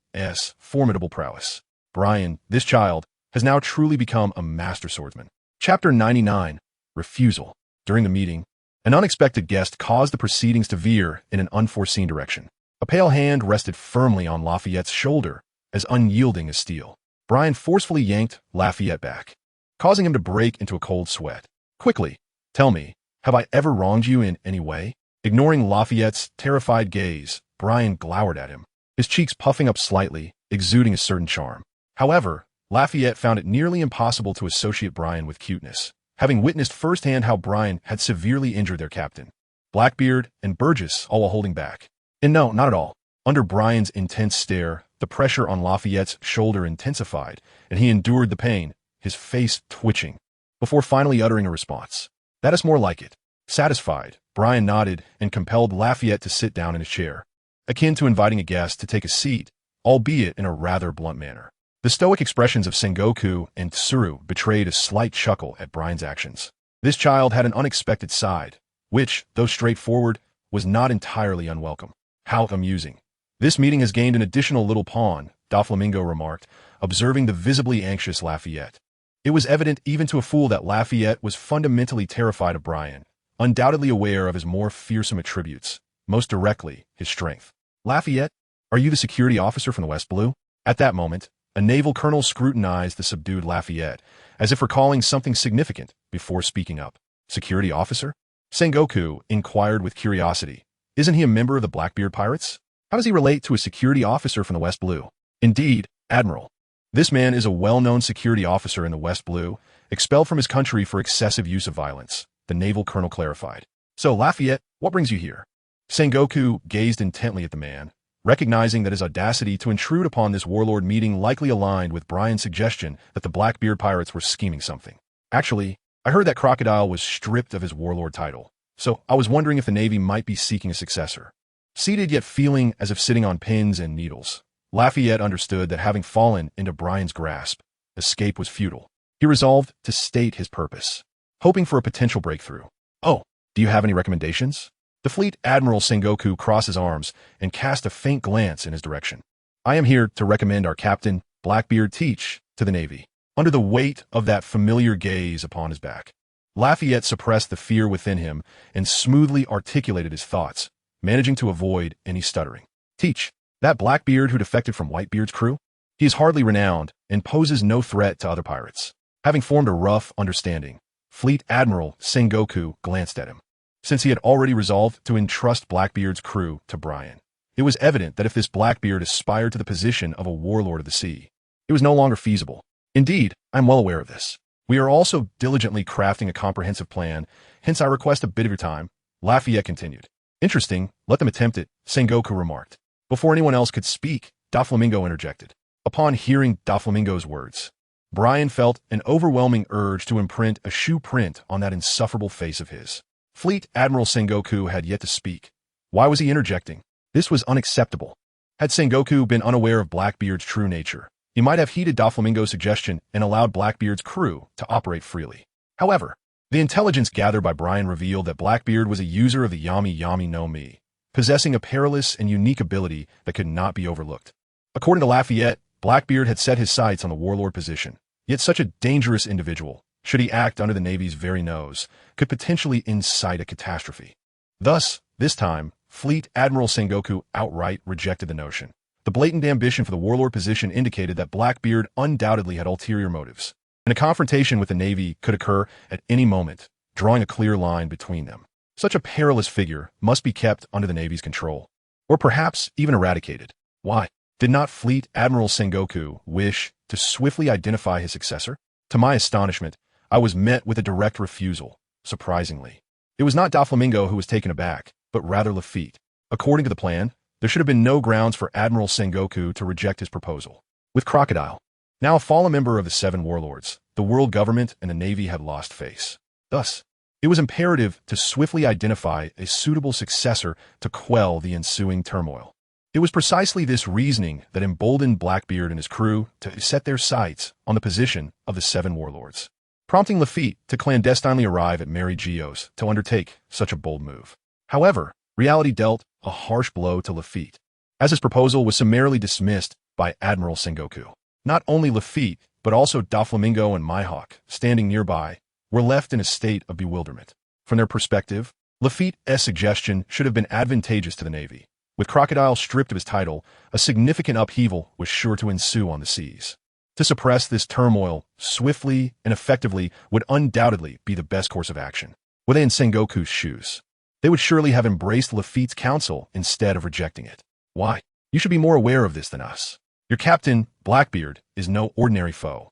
formidable prowess. Brian, this child, has now truly become a master swordsman. Chapter 99, Refusal. During the meeting, an unexpected guest caused the proceedings to veer in an unforeseen direction. A pale hand rested firmly on Lafayette's shoulder, as unyielding as steel. Brian forcefully yanked Lafayette back, causing him to break into a cold sweat. Quickly, tell me, have I ever wronged you in any way? Ignoring Lafayette's terrified gaze, Brian glowered at him, his cheeks puffing up slightly, exuding a certain charm. However, Lafayette found it nearly impossible to associate Brian with cuteness, having witnessed firsthand how Brian had severely injured their captain, Blackbeard and Burgess, all while holding back. And no, not at all. Under Brian's intense stare, the pressure on Lafayette's shoulder intensified, and he endured the pain, his face twitching, before finally uttering a response. That is more like it. Satisfied, Brian nodded and compelled Lafayette to sit down in his chair, akin to inviting a guest to take a seat, albeit in a rather blunt manner. The stoic expressions of Sengoku and Tsuru betrayed a slight chuckle at Brian's actions. This child had an unexpected side, which, though straightforward, was not entirely unwelcome. How amusing. This meeting has gained an additional little pawn, Doflamingo remarked, observing the visibly anxious Lafayette. It was evident even to a fool that Lafayette was fundamentally terrified of Brian, undoubtedly aware of his more fearsome attributes, most directly, his strength. Lafayette, are you the security officer from the West Blue? At that moment, a naval colonel scrutinized the subdued Lafayette, as if recalling something significant before speaking up. Security officer? Sengoku inquired with curiosity. Isn't he a member of the Blackbeard Pirates? How does he relate to a security officer from the West Blue? Indeed, Admiral. This man is a well-known security officer in the West Blue, expelled from his country for excessive use of violence, the naval colonel clarified. So, Lafayette, what brings you here? Sengoku gazed intently at the man, recognizing that his audacity to intrude upon this warlord meeting likely aligned with Brian's suggestion that the Blackbeard Pirates were scheming something. Actually, I heard that Crocodile was stripped of his warlord title, so I was wondering if the Navy might be seeking a successor. Seated yet feeling as if sitting on pins and needles, Lafayette understood that having fallen into Brian's grasp, escape was futile. He resolved to state his purpose, hoping for a potential breakthrough. Oh, do you have any recommendations? The Fleet Admiral Sengoku crossed his arms and cast a faint glance in his direction. I am here to recommend our captain, Blackbeard Teach, to the Navy. Under the weight of that familiar gaze upon his back, Lafayette suppressed the fear within him and smoothly articulated his thoughts, managing to avoid any stuttering. Teach, that Blackbeard who defected from Whitebeard's crew? He is hardly renowned and poses no threat to other pirates. Having formed a rough understanding, Fleet Admiral Sengoku glanced at him. Since he had already resolved to entrust Blackbeard's crew to Brian, it was evident that if this Blackbeard aspired to the position of a warlord of the sea, it was no longer feasible. Indeed, I am well aware of this. We are also diligently crafting a comprehensive plan, hence I request a bit of your time, Lafayette continued. Interesting, let them attempt it, Sengoku remarked. Before anyone else could speak, Doflamingo interjected. Upon hearing Doflamingo's words, Brian felt an overwhelming urge to imprint a shoe print on that insufferable face of his. Fleet Admiral Sengoku had yet to speak. Why was he interjecting? This was unacceptable. Had Sengoku been unaware of Blackbeard's true nature, he might have heeded Doflamingo's suggestion and allowed Blackbeard's crew to operate freely. However, the intelligence gathered by Brian revealed that Blackbeard was a user of the Yami Yami no Mi, possessing a perilous and unique ability that could not be overlooked. According to Lafayette, Blackbeard had set his sights on the warlord position, yet such a dangerous individual, should he act under the Navy's very nose, could potentially incite a catastrophe. Thus, this time, Fleet Admiral Sengoku outright rejected the notion. The blatant ambition for the warlord position indicated that Blackbeard undoubtedly had ulterior motives, and a confrontation with the Navy could occur at any moment, drawing a clear line between them. Such a perilous figure must be kept under the Navy's control, or perhaps even eradicated. Why? Did not Fleet Admiral Sengoku wish to swiftly identify his successor? To my astonishment, I was met with a direct refusal, surprisingly. It was not Doflamingo who was taken aback, but rather Lafitte. According to the plan, there should have been no grounds for Admiral Sengoku to reject his proposal. With Crocodile, now a fallen member of the Seven Warlords, the world government and the Navy had lost face. Thus, it was imperative to swiftly identify a suitable successor to quell the ensuing turmoil. It was precisely this reasoning that emboldened Blackbeard and his crew to set their sights on the position of the Seven Warlords, prompting Lafitte to clandestinely arrive at Mary Geo's to undertake such a bold move. However, reality dealt a harsh blow to Lafitte, as his proposal was summarily dismissed by Admiral Sengoku. Not only Lafitte, but also Doflamingo and Mihawk, standing nearby, were left in a state of bewilderment. From their perspective, Lafitte's suggestion should have been advantageous to the Navy. With Crocodile stripped of his title, a significant upheaval was sure to ensue on the seas. To suppress this turmoil swiftly and effectively would undoubtedly be the best course of action. Were they in Sengoku's shoes, they would surely have embraced Lafitte's counsel instead of rejecting it. Why? You should be more aware of this than us. Your captain, Blackbeard, is no ordinary foe.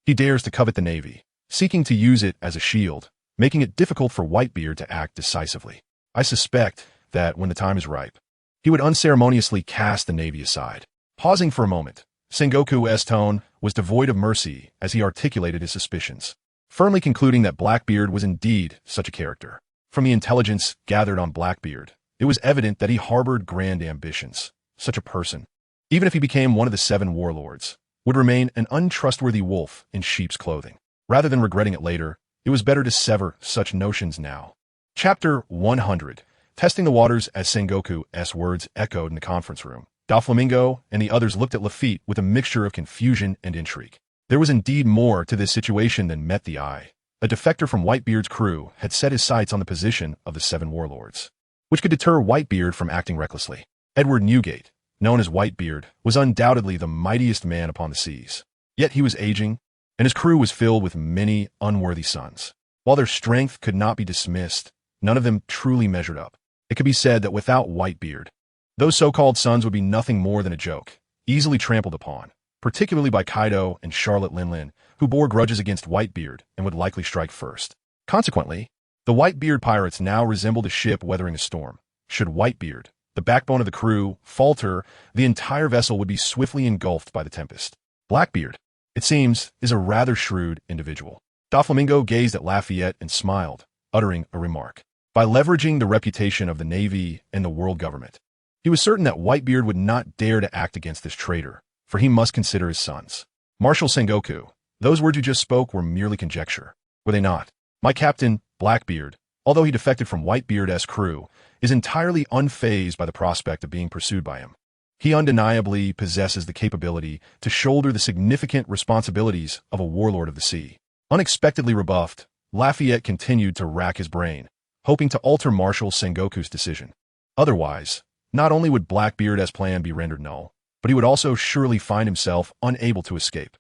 He dares to covet the Navy, seeking to use it as a shield, making it difficult for Whitebeard to act decisively. I suspect that when the time is ripe, he would unceremoniously cast the Navy aside. Pausing for a moment, Sengoku's tone was devoid of mercy as he articulated his suspicions, firmly concluding that Blackbeard was indeed such a character. From the intelligence gathered on Blackbeard, it was evident that he harbored grand ambitions. Such a person, even if he became one of the 7 warlords, would remain an untrustworthy wolf in sheep's clothing. Rather than regretting it later, it was better to sever such notions now. Chapter 100. Testing the waters. As Sengoku's words echoed in the conference room, Doflamingo and the others looked at Luffy with a mixture of confusion and intrigue. There was indeed more to this situation than met the eye. A defector from Whitebeard's crew had set his sights on the position of the 7 warlords, which could deter Whitebeard from acting recklessly. Edward Newgate, known as Whitebeard, was undoubtedly the mightiest man upon the seas. Yet he was aging, and his crew was filled with many unworthy sons. While their strength could not be dismissed, none of them truly measured up. It could be said that without Whitebeard, those so-called sons would be nothing more than a joke, easily trampled upon, particularly by Kaido and Charlotte Linlin, who bore grudges against Whitebeard and would likely strike first. Consequently, the Whitebeard pirates now resembled a ship weathering a storm. Should Whitebeard, the backbone of the crew, falter, the entire vessel would be swiftly engulfed by the tempest. Blackbeard, it seems, is a rather shrewd individual. Doflamingo gazed at Lafayette and smiled, uttering a remark. By leveraging the reputation of the Navy and the world government, he was certain that Whitebeard would not dare to act against this traitor, for he must consider his sons. Marshal Sengoku, those words you just spoke were merely conjecture, were they not? My captain, Blackbeard, although he defected from Whitebeard's crew, is entirely unfazed by the prospect of being pursued by him. He undeniably possesses the capability to shoulder the significant responsibilities of a warlord of the sea. Unexpectedly rebuffed, Lafayette continued to rack his brain, hoping to alter Marshal Sengoku's decision. Otherwise, not only would Blackbeard's plan be rendered null, but he would also surely find himself unable to escape.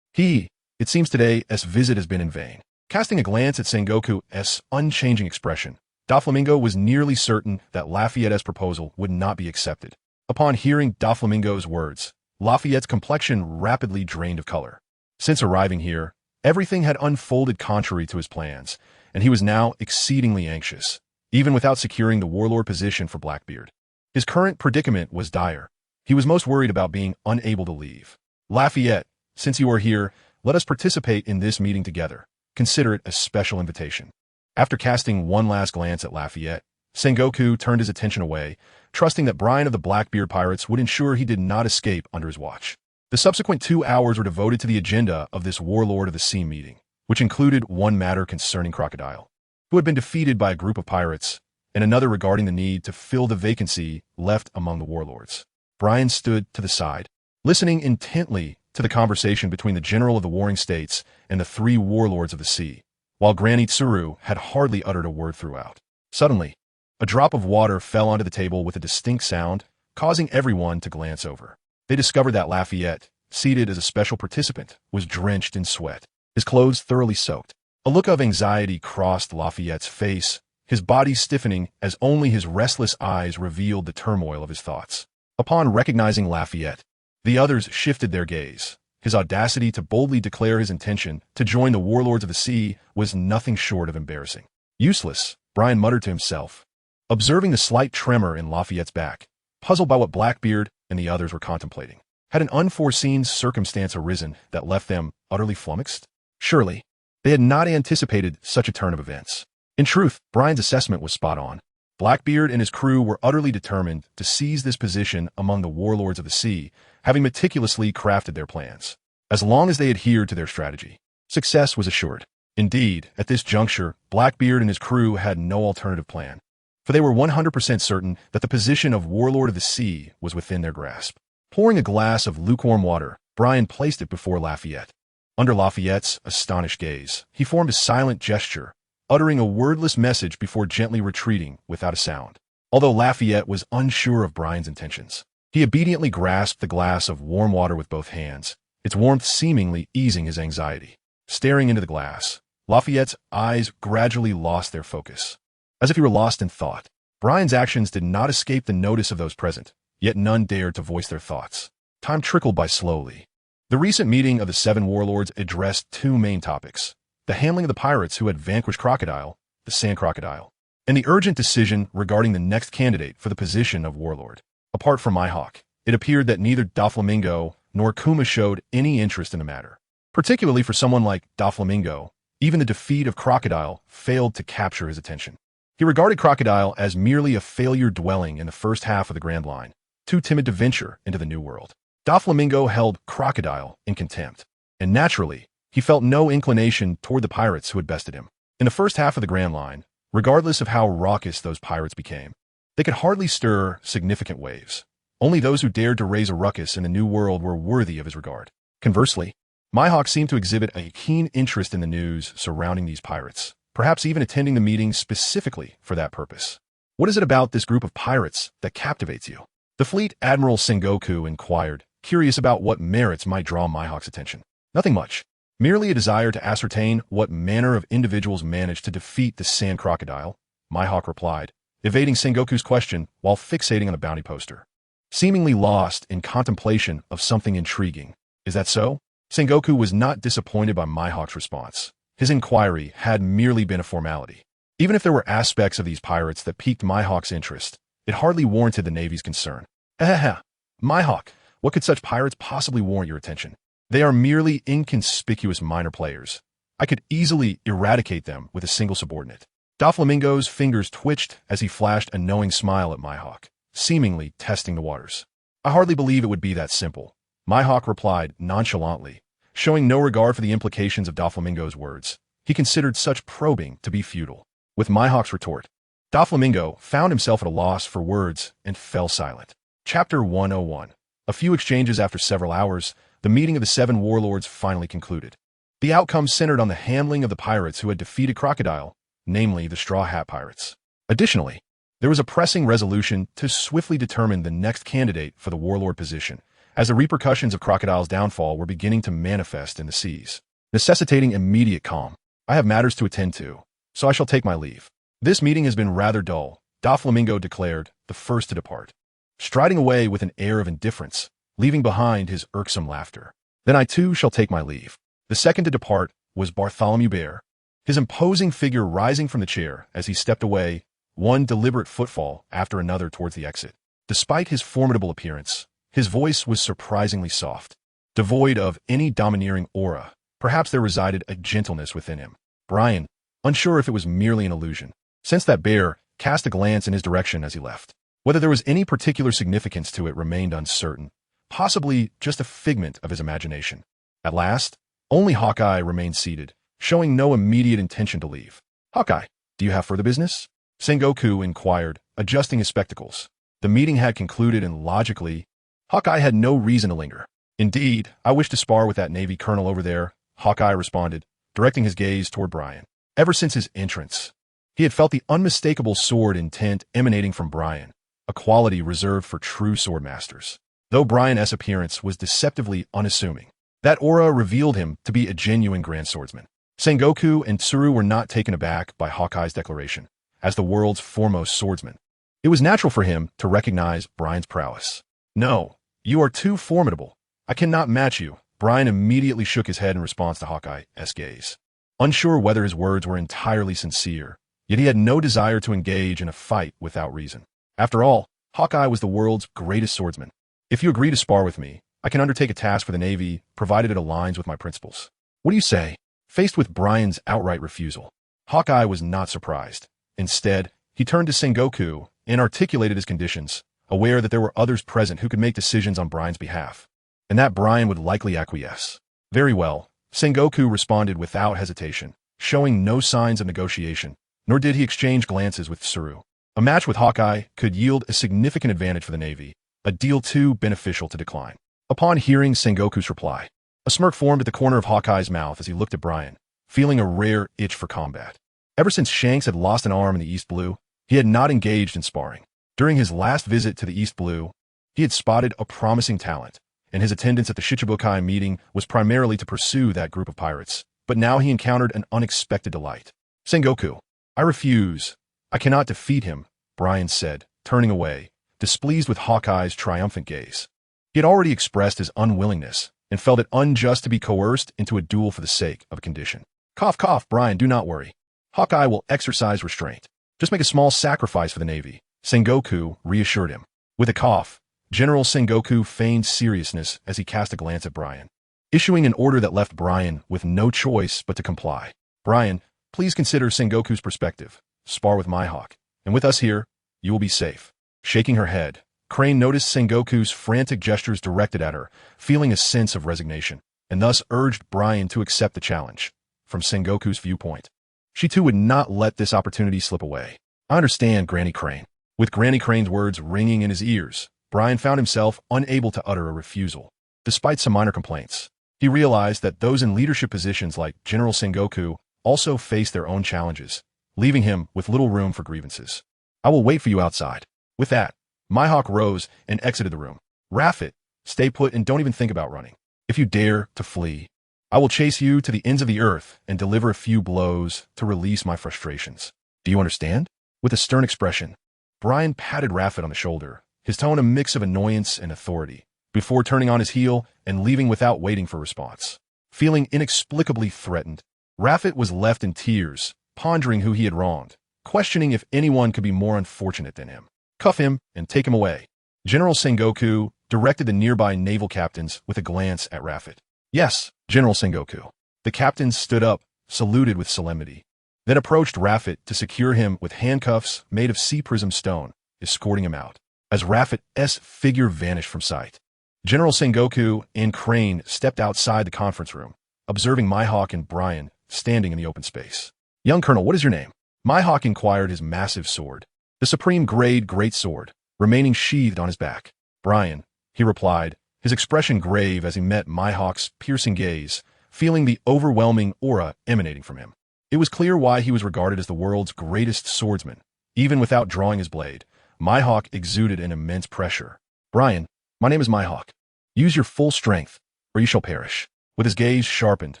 It seems today's visit has been in vain. Casting a glance at Sengoku's unchanging expression, Doflamingo was nearly certain that Lafayette's proposal would not be accepted. Upon hearing Doflamingo's words, Lafayette's complexion rapidly drained of color. Since arriving here, everything had unfolded contrary to his plans, and he was now exceedingly anxious, even without securing the warlord position for Blackbeard. His current predicament was dire. He was most worried about being unable to leave. Lafayette, since you are here, let us participate in this meeting together. Consider it a special invitation. After casting one last glance at Lafayette, Sengoku turned his attention away, trusting that Brian of the Blackbeard pirates would ensure he did not escape under his watch. The subsequent 2 hours were devoted to the agenda of this warlord of the sea meeting, which included one matter concerning Crocodile, who had been defeated by a group of pirates, and another regarding the need to fill the vacancy left among the warlords. Brian stood to the side, listening intently to the conversation between the general of the warring states and the 3 warlords of the sea, while Granny Tsuru had hardly uttered a word throughout. Suddenly, a drop of water fell onto the table with a distinct sound, causing everyone to glance over. They discovered that Lafayette, seated as a special participant, was drenched in sweat, his clothes thoroughly soaked. A look of anxiety crossed Lafayette's face, his body stiffening as only his restless eyes revealed the turmoil of his thoughts. Upon recognizing Lafayette, the others shifted their gaze. His audacity to boldly declare his intention to join the warlords of the sea was nothing short of embarrassing. Useless, Brian muttered to himself, observing the slight tremor in Lafayette's back, puzzled by what Blackbeard and the others were contemplating. Had an unforeseen circumstance arisen that left them utterly flummoxed? Surely, they had not anticipated such a turn of events. In truth, Brian's assessment was spot on. Blackbeard and his crew were utterly determined to seize this position among the warlords of the sea, having meticulously crafted their plans. As long as they adhered to their strategy, success was assured. Indeed, at this juncture, Blackbeard and his crew had no alternative plan, for they were 100% certain that the position of warlord of the sea was within their grasp. Pouring a glass of lukewarm water, Brian placed it before Lafayette. Under Lafayette's astonished gaze, he formed a silent gesture, uttering a wordless message before gently retreating without a sound. Although Lafayette was unsure of Brian's intentions, he obediently grasped the glass of warm water with both hands, its warmth seemingly easing his anxiety. Staring into the glass, Lafayette's eyes gradually lost their focus, as if he were lost in thought. Brian's actions did not escape the notice of those present, yet none dared to voice their thoughts. Time trickled by slowly. The recent meeting of the 7 warlords addressed 2 main topics: the handling of the pirates who had vanquished Crocodile, the Sand Crocodile, and the urgent decision regarding the next candidate for the position of warlord. Apart from Mihawk, it appeared that neither Doflamingo nor Kuma showed any interest in the matter. Particularly for someone like Doflamingo, even the defeat of Crocodile failed to capture his attention. He regarded Crocodile as merely a failure dwelling in the first half of the Grand Line, too timid to venture into the New World. Doflamingo held Crocodile in contempt, and naturally, he felt no inclination toward the pirates who had bested him. In the first half of the Grand Line, regardless of how raucous those pirates became, they could hardly stir significant waves. Only those who dared to raise a ruckus in the New World were worthy of his regard. Conversely, Mihawk seemed to exhibit a keen interest in the news surrounding these pirates, perhaps even attending the meeting specifically for that purpose. What is it about this group of pirates that captivates you? The Fleet Admiral Sengoku inquired, curious about what merits might draw Mihawk's attention. Nothing much. Merely a desire to ascertain what manner of individuals managed to defeat the Sand Crocodile, Mihawk replied, evading Sengoku's question while fixating on a bounty poster. Seemingly lost in contemplation of something intriguing. Is that so? Sengoku was not disappointed by Mihawk's response. His inquiry had merely been a formality. Even if there were aspects of these pirates that piqued Mihawk's interest, it hardly warranted the Navy's concern. Mihawk, what could such pirates possibly warrant your attention? They are merely inconspicuous minor players. I could easily eradicate them with a single subordinate. Doflamingo's fingers twitched as he flashed a knowing smile at Mihawk, seemingly testing the waters. I hardly believe it would be that simple, Mihawk replied nonchalantly, showing no regard for the implications of Doflamingo's words. He considered such probing to be futile. With Mihawk's retort, Doflamingo found himself at a loss for words and fell silent. Chapter 101. A few exchanges after several hours, the meeting of the 7 warlords finally concluded. The outcome centered on the handling of the pirates who had defeated Crocodile, namely the Straw Hat Pirates. Additionally, there was a pressing resolution to swiftly determine the next candidate for the warlord position, as the repercussions of Crocodile's downfall were beginning to manifest in the seas, necessitating immediate calm. I have matters to attend to, so I shall take my leave. This meeting has been rather dull, Doflamingo declared, the first to depart, striding away with an air of indifference, leaving behind his irksome laughter. Then I too shall take my leave. The second to depart was Bartholomew Bear, his imposing figure rising from the chair as he stepped away, one deliberate footfall after another towards the exit. Despite his formidable appearance, his voice was surprisingly soft, devoid of any domineering aura. Perhaps there resided a gentleness within him. Brian, unsure if it was merely an illusion, sensed that Bear cast a glance in his direction as he left. Whether there was any particular significance to it remained uncertain, possibly just a figment of his imagination. At last, only Hawkeye remained seated, showing no immediate intention to leave. Hawkeye, do you have further business? Sengoku inquired, adjusting his spectacles. The meeting had concluded and logically, Hawkeye had no reason to linger. Indeed, I wish to spar with that Navy colonel over there, Hawkeye responded, directing his gaze toward Brian. Ever since his entrance, he had felt the unmistakable sword intent emanating from Brian, a quality reserved for true swordmasters. Though Brian's appearance was deceptively unassuming, that aura revealed him to be a genuine grand swordsman. Sengoku and Tsuru were not taken aback by Hawkeye's declaration. As the world's foremost swordsman, it was natural for him to recognize Brian's prowess. No, you are too formidable. I cannot match you. Brian immediately shook his head in response to Hawkeye's gaze. Unsure whether his words were entirely sincere, yet he had no desire to engage in a fight without reason. After all, Hawkeye was the world's greatest swordsman. If you agree to spar with me, I can undertake a task for the Navy, provided it aligns with my principles. What do you say? Faced with Brian's outright refusal, Hawkeye was not surprised. Instead, he turned to Sengoku and articulated his conditions, aware that there were others present who could make decisions on Brian's behalf, and that Brian would likely acquiesce. Very well, Sengoku responded without hesitation, showing no signs of negotiation, nor did he exchange glances with Tsuru. A match with Hawkeye could yield a significant advantage for the Navy, a deal too beneficial to decline. Upon hearing Sengoku's reply, a smirk formed at the corner of Hawkeye's mouth as he looked at Brian, feeling a rare itch for combat. Ever since Shanks had lost an arm in the East Blue, he had not engaged in sparring. During his last visit to the East Blue, he had spotted a promising talent, and his attendance at the Shichibukai meeting was primarily to pursue that group of pirates. But now he encountered an unexpected delight. Sengoku, I refuse. I cannot defeat him, Brian said, turning away, displeased with Hawkeye's triumphant gaze. He had already expressed his unwillingness and felt it unjust to be coerced into a duel for the sake of a condition. Cough, cough, Brian, do not worry. Hawkeye will exercise restraint. Just make a small sacrifice for the Navy, Sengoku reassured him. With a cough, General Sengoku feigned seriousness as he cast a glance at Brian, issuing an order that left Brian with no choice but to comply. Brian, please consider Sengoku's perspective, spar with Mihawk, and with us here, you will be safe. Shaking her head, Crane noticed Sengoku's frantic gestures directed at her, feeling a sense of resignation, and thus urged Brian to accept the challenge. From Sengoku's viewpoint, she too would not let this opportunity slip away. I understand, Granny Crane. With Granny Crane's words ringing in his ears, Brian found himself unable to utter a refusal. Despite some minor complaints, he realized that those in leadership positions like General Sengoku also face their own challenges, leaving him with little room for grievances. I will wait for you outside. With that, Mihawk rose and exited the room. Raffet, stay put and don't even think about running. If you dare to flee, I will chase you to the ends of the earth and deliver a few blows to release my frustrations. Do you understand? With a stern expression, Brian patted Raffet on the shoulder, his tone a mix of annoyance and authority, before turning on his heel and leaving without waiting for response. Feeling inexplicably threatened, Raffet was left in tears, pondering who he had wronged, questioning if anyone could be more unfortunate than him. Cuff him and take him away. General Sengoku directed the nearby naval captains with a glance at Raffet. Yes, General Sengoku. The captains stood up, saluted with solemnity, then approached Raffet to secure him with handcuffs made of sea prism stone, escorting him out. As Raffet's figure vanished from sight, General Sengoku and Crane stepped outside the conference room, observing Mihawk and Brian standing in the open space. Young Colonel, what is your name? Mihawk inquired, his massive sword, the supreme grade great sword, remaining sheathed on his back. Brian, he replied, his expression grave as he met Mihawk's piercing gaze, feeling the overwhelming aura emanating from him. It was clear why he was regarded as the world's greatest swordsman. Even without drawing his blade, Mihawk exuded an immense pressure. Brian, my name is Mihawk. Use your full strength, or you shall perish. With his gaze sharpened,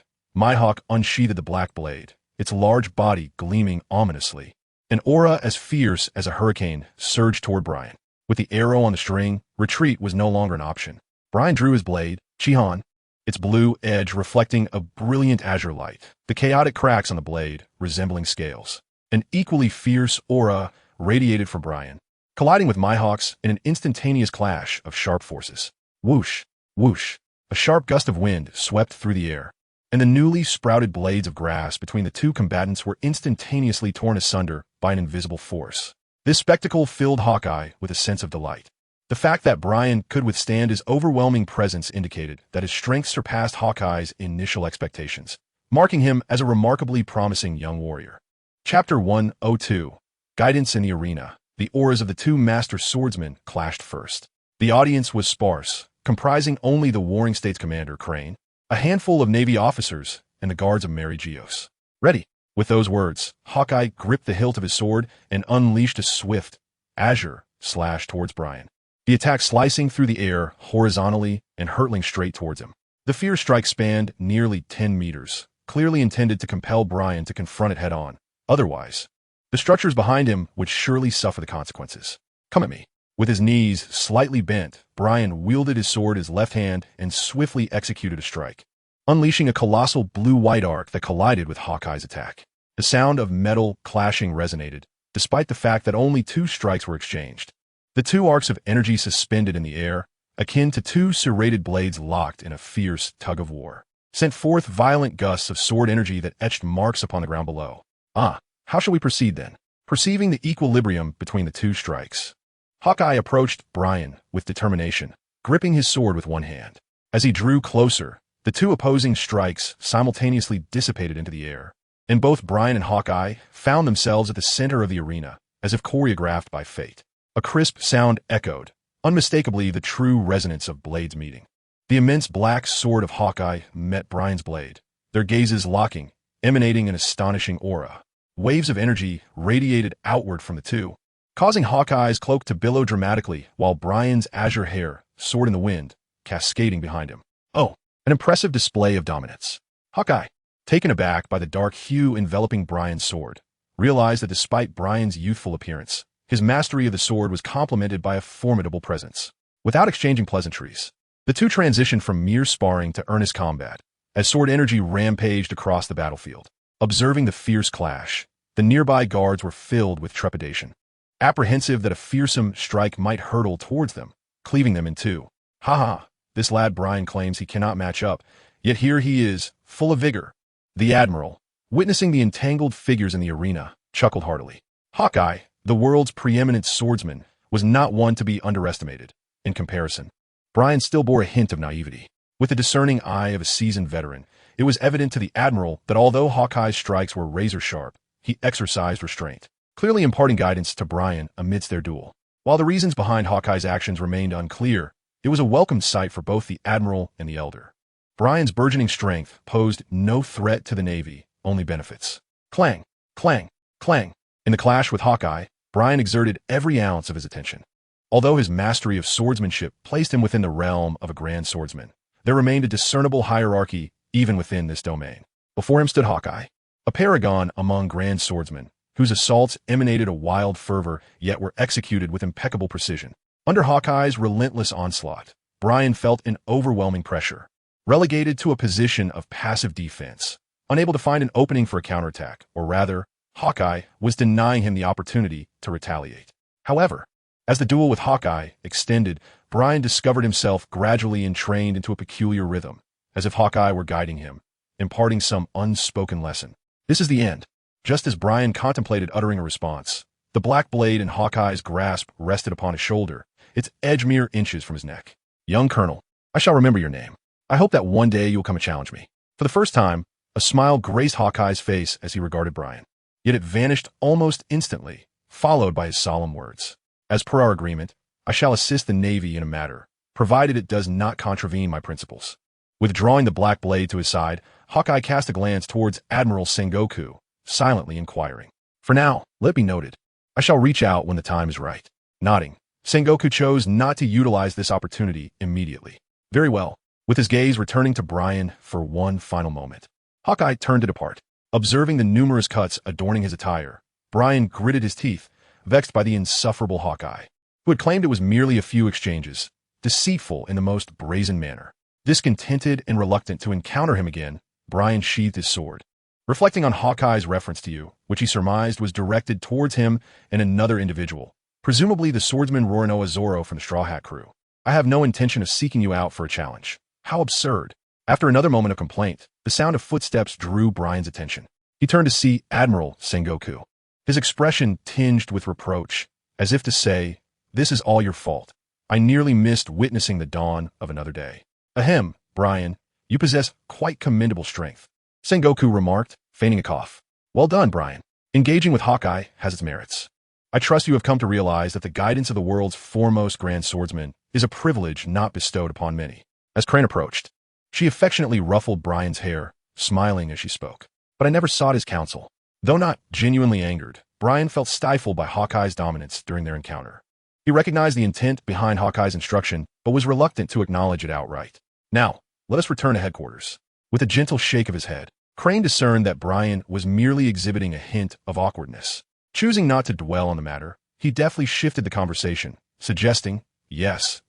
Mihawk unsheathed the black blade, its large body gleaming ominously. An aura as fierce as a hurricane surged toward Brian. With the arrow on the string, retreat was no longer an option. Brian drew his blade, Chihan, its blue edge reflecting a brilliant azure light, the chaotic cracks on the blade resembling scales. An equally fierce aura radiated from Brian, colliding with Mihawk's in an instantaneous clash of sharp forces. Whoosh, whoosh, a sharp gust of wind swept through the air, and the newly sprouted blades of grass between the two combatants were instantaneously torn asunder by an invisible force. This spectacle filled Hawkeye with a sense of delight. The fact that Brian could withstand his overwhelming presence indicated that his strength surpassed Hawkeye's initial expectations, marking him as a remarkably promising young warrior. Chapter 102, Guidance in the Arena. The auras of the two master swordsmen clashed first. The audience was sparse, comprising only the Warring States Commander, Crane, a handful of Navy officers, and the guards of Mary Geos. Ready. With those words, Hawkeye gripped the hilt of his sword and unleashed a swift, azure slash towards Brian. The attack slicing through the air horizontally and hurtling straight towards him. The fierce strike spanned nearly 10 meters, clearly intended to compel Brian to confront it head-on. Otherwise, the structures behind him would surely suffer the consequences. Come at me. With his knees slightly bent, Brian wielded his sword in his left hand and swiftly executed a strike, unleashing a colossal blue-white arc that collided with Hawkeye's attack. The sound of metal clashing resonated, despite the fact that only 2 strikes were exchanged. The 2 arcs of energy suspended in the air, akin to 2 serrated blades locked in a fierce tug-of-war, sent forth violent gusts of sword energy that etched marks upon the ground below. How shall we proceed then? Perceiving the equilibrium between the 2 strikes, Hawkeye approached Brian with determination, gripping his sword with one hand. As he drew closer, the 2 opposing strikes simultaneously dissipated into the air, and both Brian and Hawkeye found themselves at the center of the arena, as if choreographed by fate. A crisp sound echoed, unmistakably the true resonance of blades meeting. The immense black sword of Hawkeye met Brian's blade, their gazes locking, emanating an astonishing aura. Waves of energy radiated outward from the 2, causing Hawkeye's cloak to billow dramatically while Brian's azure hair soared in the wind, cascading behind him. Oh, an impressive display of dominance. Hawkeye, taken aback by the dark hue enveloping Brian's sword, realized that despite Brian's youthful appearance, his mastery of the sword was complemented by a formidable presence. Without exchanging pleasantries, the 2 transitioned from mere sparring to earnest combat, as sword energy rampaged across the battlefield. Observing the fierce clash, the nearby guards were filled with trepidation, apprehensive that a fearsome strike might hurtle towards them, cleaving them in 2. This lad Brian claims he cannot match up, yet here he is, full of vigor. The Admiral, witnessing the entangled figures in the arena, chuckled heartily. Hawkeye, the world's preeminent swordsman, was not one to be underestimated. In comparison, Brian still bore a hint of naivety. With the discerning eye of a seasoned veteran, it was evident to the Admiral that although Hawkeye's strikes were razor-sharp, he exercised restraint, clearly imparting guidance to Brian amidst their duel. While the reasons behind Hawkeye's actions remained unclear, it was a welcome sight for both the Admiral and the Elder. Brian's burgeoning strength posed no threat to the Navy, only benefits. Clang, clang, clang. In the clash with Hawkeye, Brian exerted every ounce of his attention. Although his mastery of swordsmanship placed him within the realm of a grand swordsman, there remained a discernible hierarchy even within this domain. Before him stood Hawkeye, a paragon among grand swordsmen, whose assaults emanated a wild fervor yet were executed with impeccable precision. Under Hawkeye's relentless onslaught, Brian felt an overwhelming pressure. Relegated to a position of passive defense, unable to find an opening for a counterattack, or rather, Hawkeye was denying him the opportunity to retaliate. However, as the duel with Hawkeye extended, Brian discovered himself gradually entrained into a peculiar rhythm, as if Hawkeye were guiding him, imparting some unspoken lesson. This is the end. Just as Brian contemplated uttering a response, the black blade in Hawkeye's grasp rested upon his shoulder, its edge mere inches from his neck. Young Colonel, I shall remember your name. I hope that one day you will come and challenge me. For the first time, a smile graced Hawkeye's face as he regarded Brian. Yet it vanished almost instantly, followed by his solemn words. As per our agreement, I shall assist the Navy in a matter, provided it does not contravene my principles. Withdrawing the black blade to his side, Hawkeye cast a glance towards Admiral Sengoku, silently inquiring. For now, let it be noted, I shall reach out when the time is right. Nodding, Sengoku chose not to utilize this opportunity immediately. Very well. With his gaze returning to Brian for one final moment, Hawkeye turned to depart. Observing the numerous cuts adorning his attire, Brian gritted his teeth, vexed by the insufferable Hawkeye, who had claimed it was merely a few exchanges, deceitful in the most brazen manner. Discontented and reluctant to encounter him again, Brian sheathed his sword. Reflecting on Hawkeye's reference to you, which he surmised was directed towards him and another individual, presumably the swordsman Roronoa Zoro from the Straw Hat crew, I have no intention of seeking you out for a challenge. How absurd. After another moment of complaint, the sound of footsteps drew Brian's attention. He turned to see Admiral Sengoku, his expression tinged with reproach, as if to say, "This is all your fault. I nearly missed witnessing the dawn of another day." Ahem, Brian, you possess quite commendable strength, Sengoku remarked, feigning a cough. Well done, Brian. Engaging with Hawkeye has its merits. I trust you have come to realize that the guidance of the world's foremost grand swordsman is a privilege not bestowed upon many. As Crane approached, she affectionately ruffled Brian's hair, smiling as she spoke. But I never sought his counsel. Though not genuinely angered, Brian felt stifled by Hawkeye's dominance during their encounter. He recognized the intent behind Hawkeye's instruction, but was reluctant to acknowledge it outright. Now, let us return to headquarters. With a gentle shake of his head, Crane discerned that Brian was merely exhibiting a hint of awkwardness. Choosing not to dwell on the matter, he deftly shifted the conversation, suggesting, yes.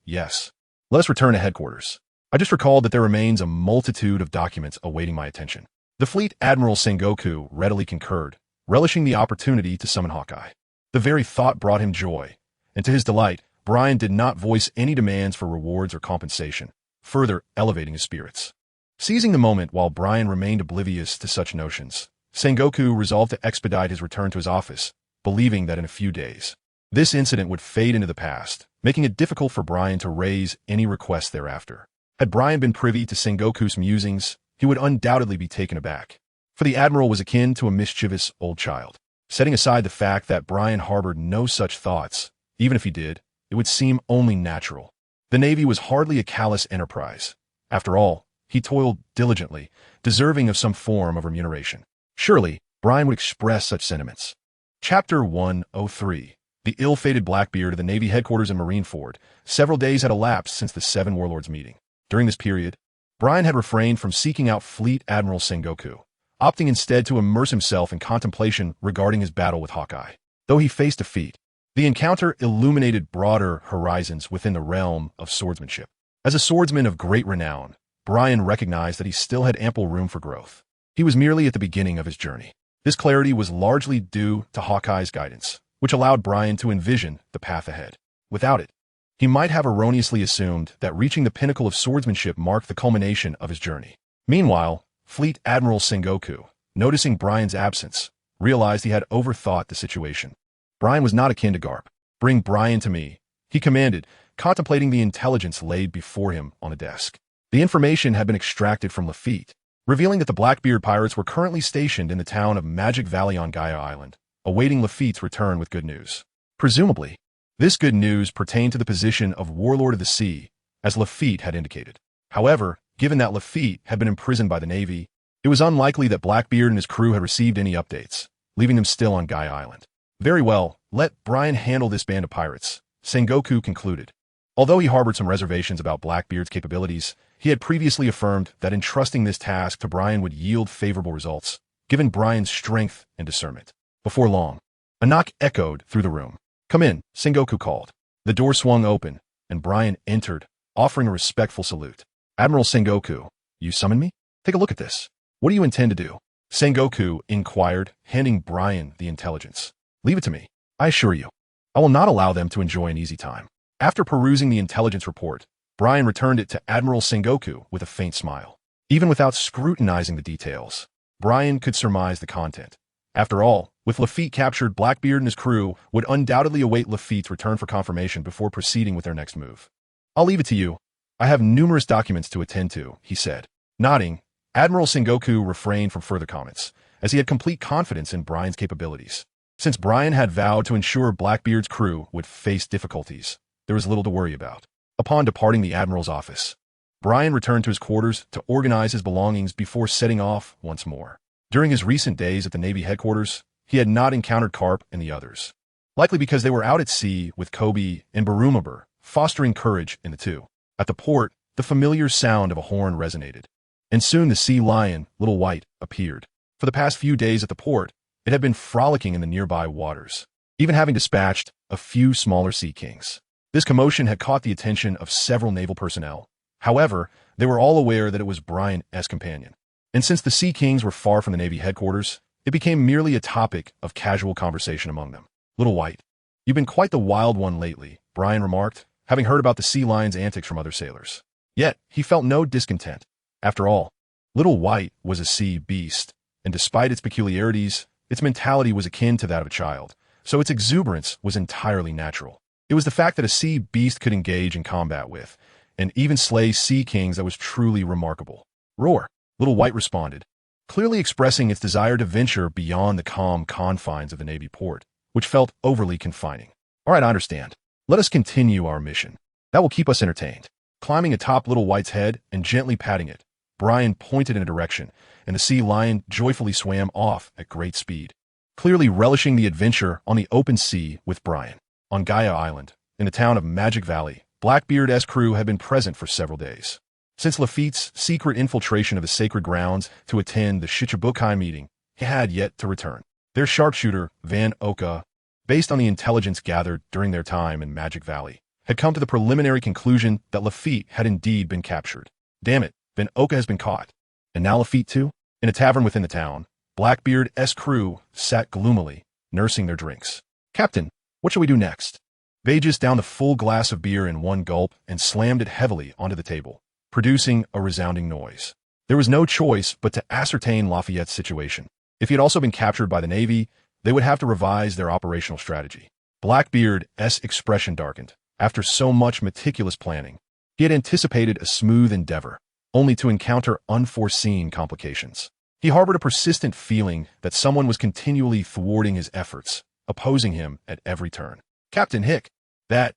Let us return to headquarters. I just recalled that there remains a multitude of documents awaiting my attention. The Fleet Admiral Sengoku readily concurred, relishing the opportunity to summon Hawkeye. The very thought brought him joy, and to his delight, Brian did not voice any demands for rewards or compensation, further elevating his spirits. Seizing the moment while Brian remained oblivious to such notions, Sengoku resolved to expedite his return to his office, believing that in a few days, this incident would fade into the past, making it difficult for Brian to raise any requests thereafter. Had Brian been privy to Sengoku's musings, he would undoubtedly be taken aback, for the Admiral was akin to a mischievous old child. Setting aside the fact that Brian harbored no such thoughts, even if he did, it would seem only natural. The Navy was hardly a callous enterprise. After all, he toiled diligently, deserving of some form of remuneration. Surely, Brian would express such sentiments. Chapter 103. The ill-fated Blackbeard of the Navy headquarters in Marineford. Several days had elapsed since the Seven Warlords meeting. During this period, Brian had refrained from seeking out Fleet Admiral Sengoku, opting instead to immerse himself in contemplation regarding his battle with Hawkeye. Though he faced defeat, the encounter illuminated broader horizons within the realm of swordsmanship. As a swordsman of great renown, Brian recognized that he still had ample room for growth. He was merely at the beginning of his journey. This clarity was largely due to Hawkeye's guidance, which allowed Brian to envision the path ahead. Without it, he might have erroneously assumed that reaching the pinnacle of swordsmanship marked the culmination of his journey. Meanwhile, Fleet Admiral Sengoku, noticing Brian's absence, realized he had overthought the situation. Brian was not akin to Garp. "Bring Brian to me," he commanded, contemplating the intelligence laid before him on a desk. The information had been extracted from Luffy, revealing that the Blackbeard pirates were currently stationed in the town of Magic Valley on Gaia Island, awaiting Luffy's return with good news. Presumably, this good news pertained to the position of Warlord of the Sea, as Luffy had indicated. However, given that Luffy had been imprisoned by the Navy, it was unlikely that Blackbeard and his crew had received any updates, leaving them still on Gaia Island. "Very well, let Brian handle this band of pirates," Sengoku concluded. Although he harbored some reservations about Blackbeard's capabilities, he had previously affirmed that entrusting this task to Brian would yield favorable results, given Brian's strength and discernment. Before long, a knock echoed through the room. "Come in," Sengoku called. The door swung open, and Brian entered, offering a respectful salute. "Admiral Sengoku, you summoned me? Take a look at this. What do you intend to do?" Sengoku inquired, handing Brian the intelligence. "Leave it to me. I assure you, I will not allow them to enjoy an easy time." After perusing the intelligence report, Brian returned it to Admiral Sengoku with a faint smile. Even without scrutinizing the details, Brian could surmise the content. After all, with Luffy captured, Blackbeard and his crew would undoubtedly await Luffy's return for confirmation before proceeding with their next move. "I'll leave it to you. I have numerous documents to attend to," he said. Nodding, Admiral Sengoku refrained from further comments, as he had complete confidence in Brian's capabilities. Since Brian had vowed to ensure Blackbeard's crew would face difficulties, there was little to worry about. Upon departing the Admiral's office, Brian returned to his quarters to organize his belongings before setting off once more. During his recent days at the Navy headquarters, he had not encountered Garp and the others, likely because they were out at sea with Kobe and Barumabur, fostering courage in the two. At the port, the familiar sound of a horn resonated, and soon the sea lion, Little White, appeared. For the past few days at the port, it had been frolicking in the nearby waters, even having dispatched a few smaller sea kings. This commotion had caught the attention of several naval personnel. However, they were all aware that it was Brian's companion. And since the Sea Kings were far from the Navy headquarters, it became merely a topic of casual conversation among them. "Little White, you've been quite the wild one lately," Brian remarked, having heard about the sea lion's antics from other sailors. Yet, he felt no discontent. After all, Little White was a sea beast, and despite its peculiarities, its mentality was akin to that of a child, so its exuberance was entirely natural. It was the fact that a sea beast could engage in combat with, and even slay sea kings, that was truly remarkable. "Roar," Little White responded, clearly expressing its desire to venture beyond the calm confines of the Navy port, which felt overly confining. "All right, I understand. Let us continue our mission. That will keep us entertained." Climbing atop Little White's head and gently patting it, Brian pointed in a direction, and the sea lion joyfully swam off at great speed, clearly relishing the adventure on the open sea with Brian. On Gaia Island, in the town of Magic Valley, Blackbeard's crew had been present for several days. Since Luffy's secret infiltration of the sacred grounds to attend the Shichibukai meeting, he had yet to return. Their sharpshooter, Van Oka, based on the intelligence gathered during their time in Magic Valley, had come to the preliminary conclusion that Luffy had indeed been captured. Damn it, Van Oka has been caught. And now Luffy too? In a tavern within the town, Blackbeard's crew sat gloomily, nursing their drinks. "Captain, what shall we do next?" Vegas downed a full glass of beer in one gulp and slammed it heavily onto the table, producing a resounding noise. There was no choice but to ascertain Lafayette's situation. If he had also been captured by the Navy, they would have to revise their operational strategy. Blackbeard's expression darkened. After so much meticulous planning, he had anticipated a smooth endeavor, only to encounter unforeseen complications. He harbored a persistent feeling that someone was continually thwarting his efforts, opposing him at every turn. "Captain Hick, that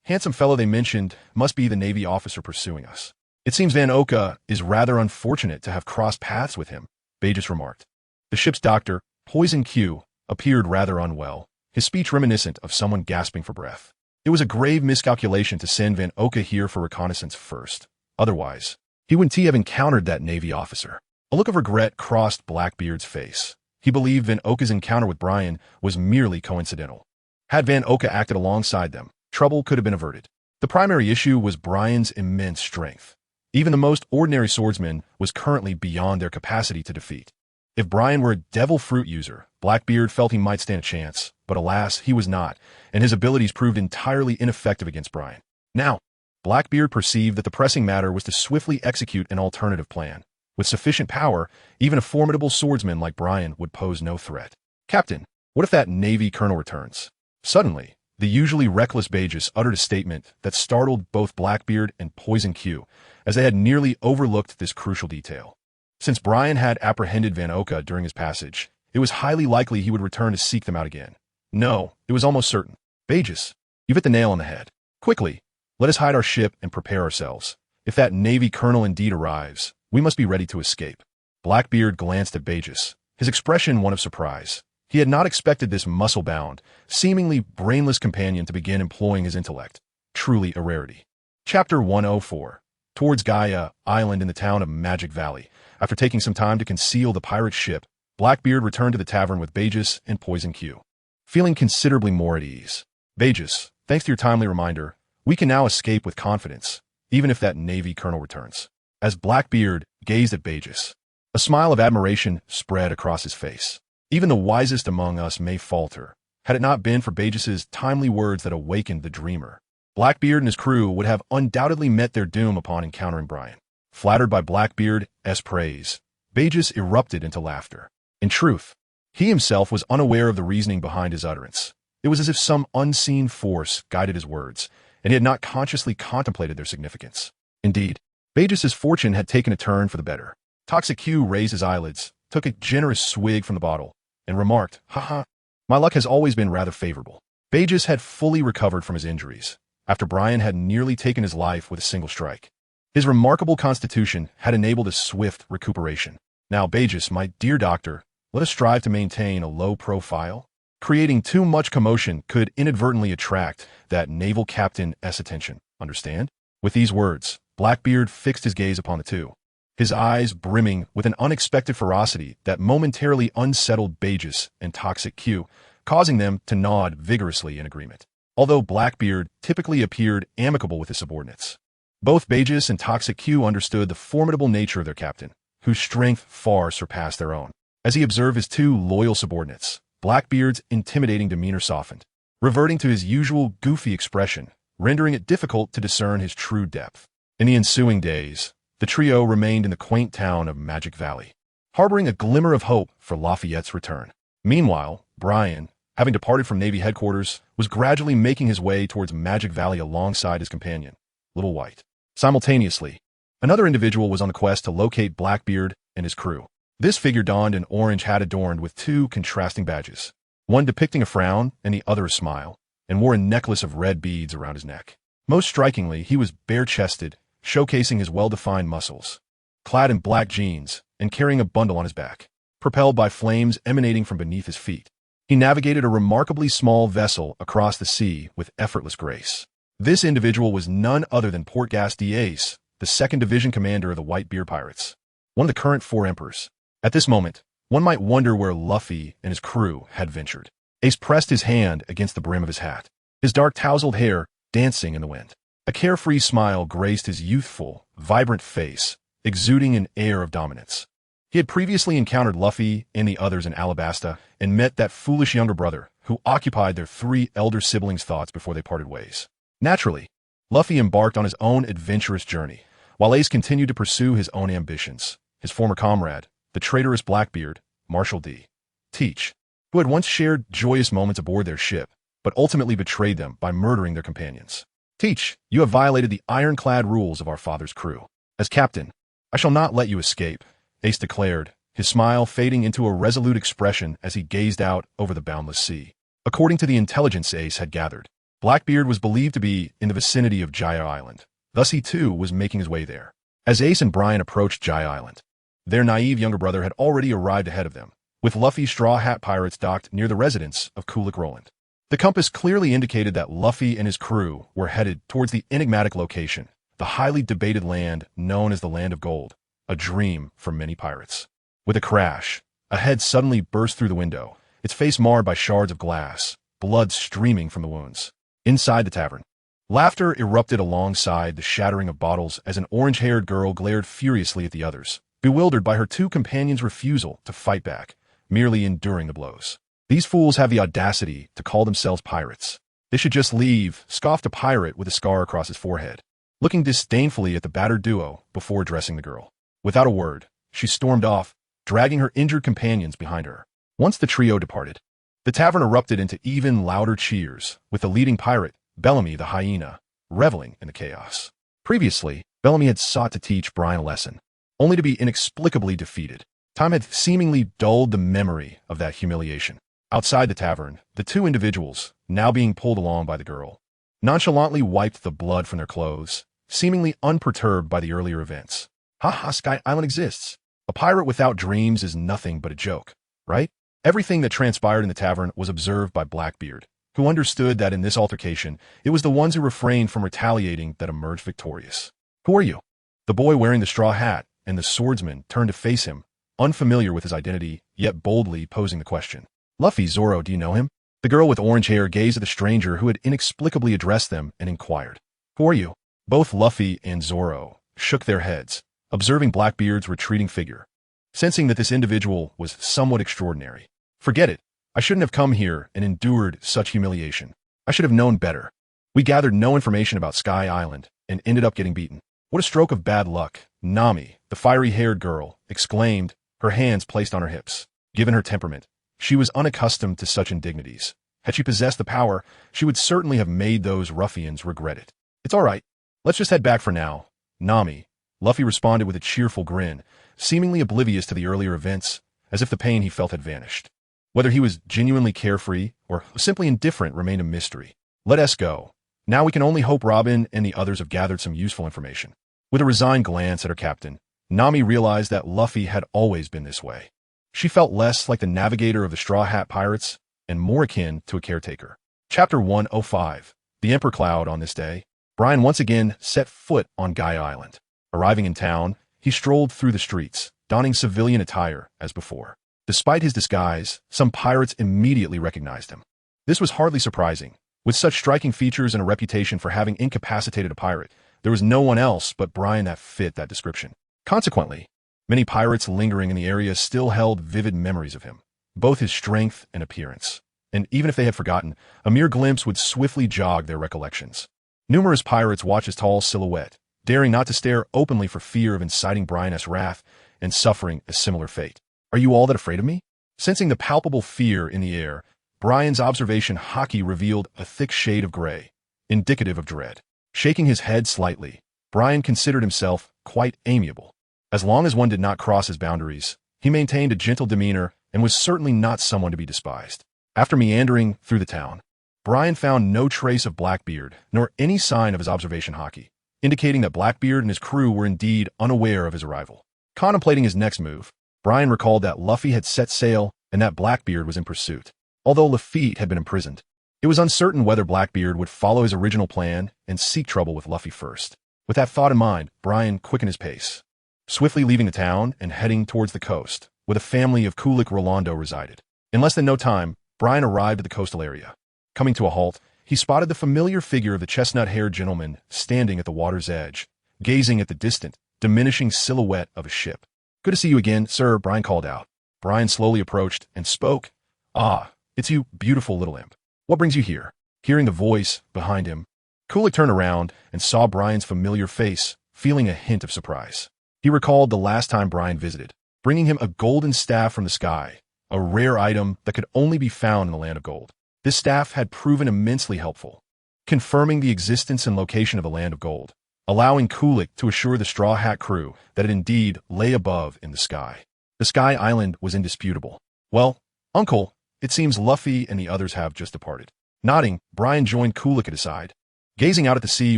handsome fellow they mentioned must be the Navy officer pursuing us. It seems Van Oka is rather unfortunate to have crossed paths with him," Vegas remarked. The ship's doctor, Poison Q, appeared rather unwell, his speech reminiscent of someone gasping for breath. It was a grave miscalculation to send Van Oka here for reconnaissance first. Otherwise, he wouldn't have encountered that Navy officer. A look of regret crossed Blackbeard's face. He believed Van Oka's encounter with Brian was merely coincidental. Had Van Oka acted alongside them, trouble could have been averted. The primary issue was Brian's immense strength. Even the most ordinary swordsman was currently beyond their capacity to defeat. If Brian were a devil fruit user, Blackbeard felt he might stand a chance, but alas, he was not, and his abilities proved entirely ineffective against Brian. Now, Blackbeard perceived that the pressing matter was to swiftly execute an alternative plan. With sufficient power, even a formidable swordsman like Brian would pose no threat. "Captain, What if that Navy colonel returns? Suddenly, the usually reckless Bagus uttered a statement that startled both Blackbeard and Poison Q, as they had nearly overlooked this crucial detail. Since Brian had apprehended Van Oka during his passage, it was highly likely he would return to seek them out again. No, it was almost certain. Bagus, you've hit the nail on the head. Quickly, let us hide our ship and prepare ourselves. If that Navy colonel indeed arrives, we must be ready to escape. Blackbeard glanced at Bagus, his expression one of surprise. He had not expected this muscle-bound, seemingly brainless companion to begin employing his intellect. Truly a rarity. Chapter 104. Towards Gaia Island in the town of Magic Valley. After taking some time to conceal the pirate ship, Blackbeard returned to the tavern with Bagus and Poison Q, feeling considerably more at ease. Bagus, thanks to your timely reminder, we can now escape with confidence, even if that Navy colonel returns. As Blackbeard gazed at Bagus, a smile of admiration spread across his face. Even the wisest among us may falter, had it not been for Bagus's timely words that awakened the dreamer. Blackbeard and his crew would have undoubtedly met their doom upon encountering Brian. Flattered by Blackbeard's praise, Bagus erupted into laughter. In truth, he himself was unaware of the reasoning behind his utterance. It was as if some unseen force guided his words, and he had not consciously contemplated their significance. Indeed, Bagus's fortune had taken a turn for the better. Toxic Q raised his eyelids, took a generous swig from the bottle, and remarked, "Haha, my luck has always been rather favorable." Bagus had fully recovered from his injuries, after Brian had nearly taken his life with a single strike. His remarkable constitution had enabled a swift recuperation. Now, Bagus, my dear doctor, let us strive to maintain a low profile. Creating too much commotion could inadvertently attract that naval captain's attention. Understand? With these words, Blackbeard fixed his gaze upon the two, his eyes brimming with an unexpected ferocity that momentarily unsettled Bagus and Toxic Q, causing them to nod vigorously in agreement. Although Blackbeard typically appeared amicable with his subordinates, both Bagus and Toxic Q understood the formidable nature of their captain, whose strength far surpassed their own. As he observed his two loyal subordinates, Blackbeard's intimidating demeanor softened, reverting to his usual goofy expression, rendering it difficult to discern his true depth. In the ensuing days, the trio remained in the quaint town of Magic Valley, harboring a glimmer of hope for Lafayette's return. Meanwhile, Brian, having departed from Navy headquarters, was gradually making his way towards Magic Valley alongside his companion, Little White. Simultaneously, another individual was on the quest to locate Blackbeard and his crew. This figure donned an orange hat adorned with two contrasting badges, one depicting a frown and the other a smile, and wore a necklace of red beads around his neck. Most strikingly, he was bare-chested, showcasing his well-defined muscles, clad in black jeans and carrying a bundle on his back, propelled by flames emanating from beneath his feet. He navigated a remarkably small vessel across the sea with effortless grace. This individual was none other than Portgas d'Ace, the 2nd Division commander of the Whitebeard Pirates, one of the current 4 emperors. At this moment, one might wonder where Luffy and his crew had ventured. Ace pressed his hand against the brim of his hat, his dark tousled hair dancing in the wind. A carefree smile graced his youthful, vibrant face, exuding an air of dominance. He had previously encountered Luffy and the others in Alabasta and met that foolish younger brother who occupied their 3 elder siblings' thoughts before they parted ways. Naturally, Luffy embarked on his own adventurous journey, while Ace continued to pursue his own ambitions. His former comrade, the traitorous Blackbeard, Marshal D. Teach, who had once shared joyous moments aboard their ship, but ultimately betrayed them by murdering their companions. Teach, you have violated the ironclad rules of our father's crew. As captain, I shall not let you escape, Ace declared, his smile fading into a resolute expression as he gazed out over the boundless sea. According to the intelligence Ace had gathered, Blackbeard was believed to be in the vicinity of Jaya Island. Thus he too was making his way there. As Ace and Brian approached Jaya Island, their naive younger brother had already arrived ahead of them, with Luffy's Straw Hat Pirates docked near the residence of Kulik Roland. The compass clearly indicated that Luffy and his crew were headed towards the enigmatic location, the highly debated land known as the Land of Gold, a dream for many pirates. With a crash, a head suddenly burst through the window, its face marred by shards of glass, blood streaming from the wounds. Inside the tavern, laughter erupted alongside the shattering of bottles as an orange-haired girl glared furiously at the others, bewildered by her 2 companions' refusal to fight back, merely enduring the blows. These fools have the audacity to call themselves pirates. They should just leave, scoffed a pirate with a scar across his forehead, looking disdainfully at the battered duo before addressing the girl. Without a word, she stormed off, dragging her injured companions behind her. Once the trio departed, The tavern erupted into even louder cheers, with the leading pirate, Bellamy the hyena, reveling in the chaos. Previously, Bellamy had sought to teach Brian a lesson, only to be inexplicably defeated. Time had seemingly dulled the memory of that humiliation. Outside the tavern, the two individuals, now being pulled along by the girl, nonchalantly wiped the blood from their clothes, seemingly unperturbed by the earlier events. Ha, Sky Island exists. A pirate without dreams is nothing but a joke, right? Everything that transpired in the tavern was observed by Blackbeard, who understood that in this altercation, it was the ones who refrained from retaliating that emerged victorious. Who are you? The boy wearing the straw hat and the swordsman turned to face him, unfamiliar with his identity, yet boldly posing the question. Luffy, Zoro, do you know him? The girl with orange hair gazed at the stranger who had inexplicably addressed them and inquired. Who are you? Both Luffy and Zoro shook their heads, observing Blackbeard's retreating figure, sensing that this individual was somewhat extraordinary. Forget it. I shouldn't have come here and endured such humiliation. I should have known better. We gathered no information about Sky Island and ended up getting beaten. What a stroke of bad luck, Nami, the fiery-haired girl, exclaimed, her hands placed on her hips. Given her temperament, she was unaccustomed to such indignities. Had she possessed the power, she would certainly have made those ruffians regret it. It's all right. Let's just head back for now. Nami, Luffy responded with a cheerful grin, seemingly oblivious to the earlier events, as if the pain he felt had vanished. Whether he was genuinely carefree or simply indifferent remained a mystery. Let us go. Now we can only hope Robin and the others have gathered some useful information. With a resigned glance at her captain, Nami realized that Luffy had always been this way. She felt less like the navigator of the Straw Hat Pirates and more akin to a caretaker. Chapter 105. The Emperor Cloud. On this day, Brian once again set foot on Guy Island. Arriving in town, he strolled through the streets, donning civilian attire as before. Despite his disguise, some pirates immediately recognized him. This was hardly surprising. With such striking features and a reputation for having incapacitated a pirate, there was no one else but Brian that fit that description. Consequently, many pirates lingering in the area still held vivid memories of him, both his strength and appearance. And even if they had forgotten, a mere glimpse would swiftly jog their recollections. Numerous pirates watched his tall silhouette, daring not to stare openly for fear of inciting Brian's wrath and suffering a similar fate. Are you all that afraid of me? Sensing the palpable fear in the air, Brian's observation haki revealed a thick shade of gray, indicative of dread. Shaking his head slightly, Brian considered himself quite amiable. As long as one did not cross his boundaries, he maintained a gentle demeanor and was certainly not someone to be despised. After meandering through the town, Brian found no trace of Blackbeard, nor any sign of his observation haki, indicating that Blackbeard and his crew were indeed unaware of his arrival. Contemplating his next move, Brian recalled that Luffy had set sail and that Blackbeard was in pursuit. Although Lafitte had been imprisoned, it was uncertain whether Blackbeard would follow his original plan and seek trouble with Luffy first. With that thought in mind, Brian quickened his pace, swiftly leaving the town and heading towards the coast, where the family of Kulik Rolando resided. In less than no time, Brian arrived at the coastal area. Coming to a halt, he spotted the familiar figure of the chestnut-haired gentleman standing at the water's edge, gazing at the distant, diminishing silhouette of a ship. Good to see you again, sir, Brian called out. Brian slowly approached and spoke. Ah, it's you, beautiful little imp. What brings you here? Hearing the voice behind him, Kulik turned around and saw Brian's familiar face, feeling a hint of surprise. He recalled the last time Brian visited, bringing him a golden staff from the sky, a rare item that could only be found in the land of gold. This staff had proven immensely helpful, confirming the existence and location of the land of gold, allowing Kulik to assure the Straw Hat crew that it indeed lay above in the sky. The Sky Island was indisputable. Well, Uncle, it seems Luffy and the others have just departed. Nodding, Brian joined Kulik at his side, gazing out at the sea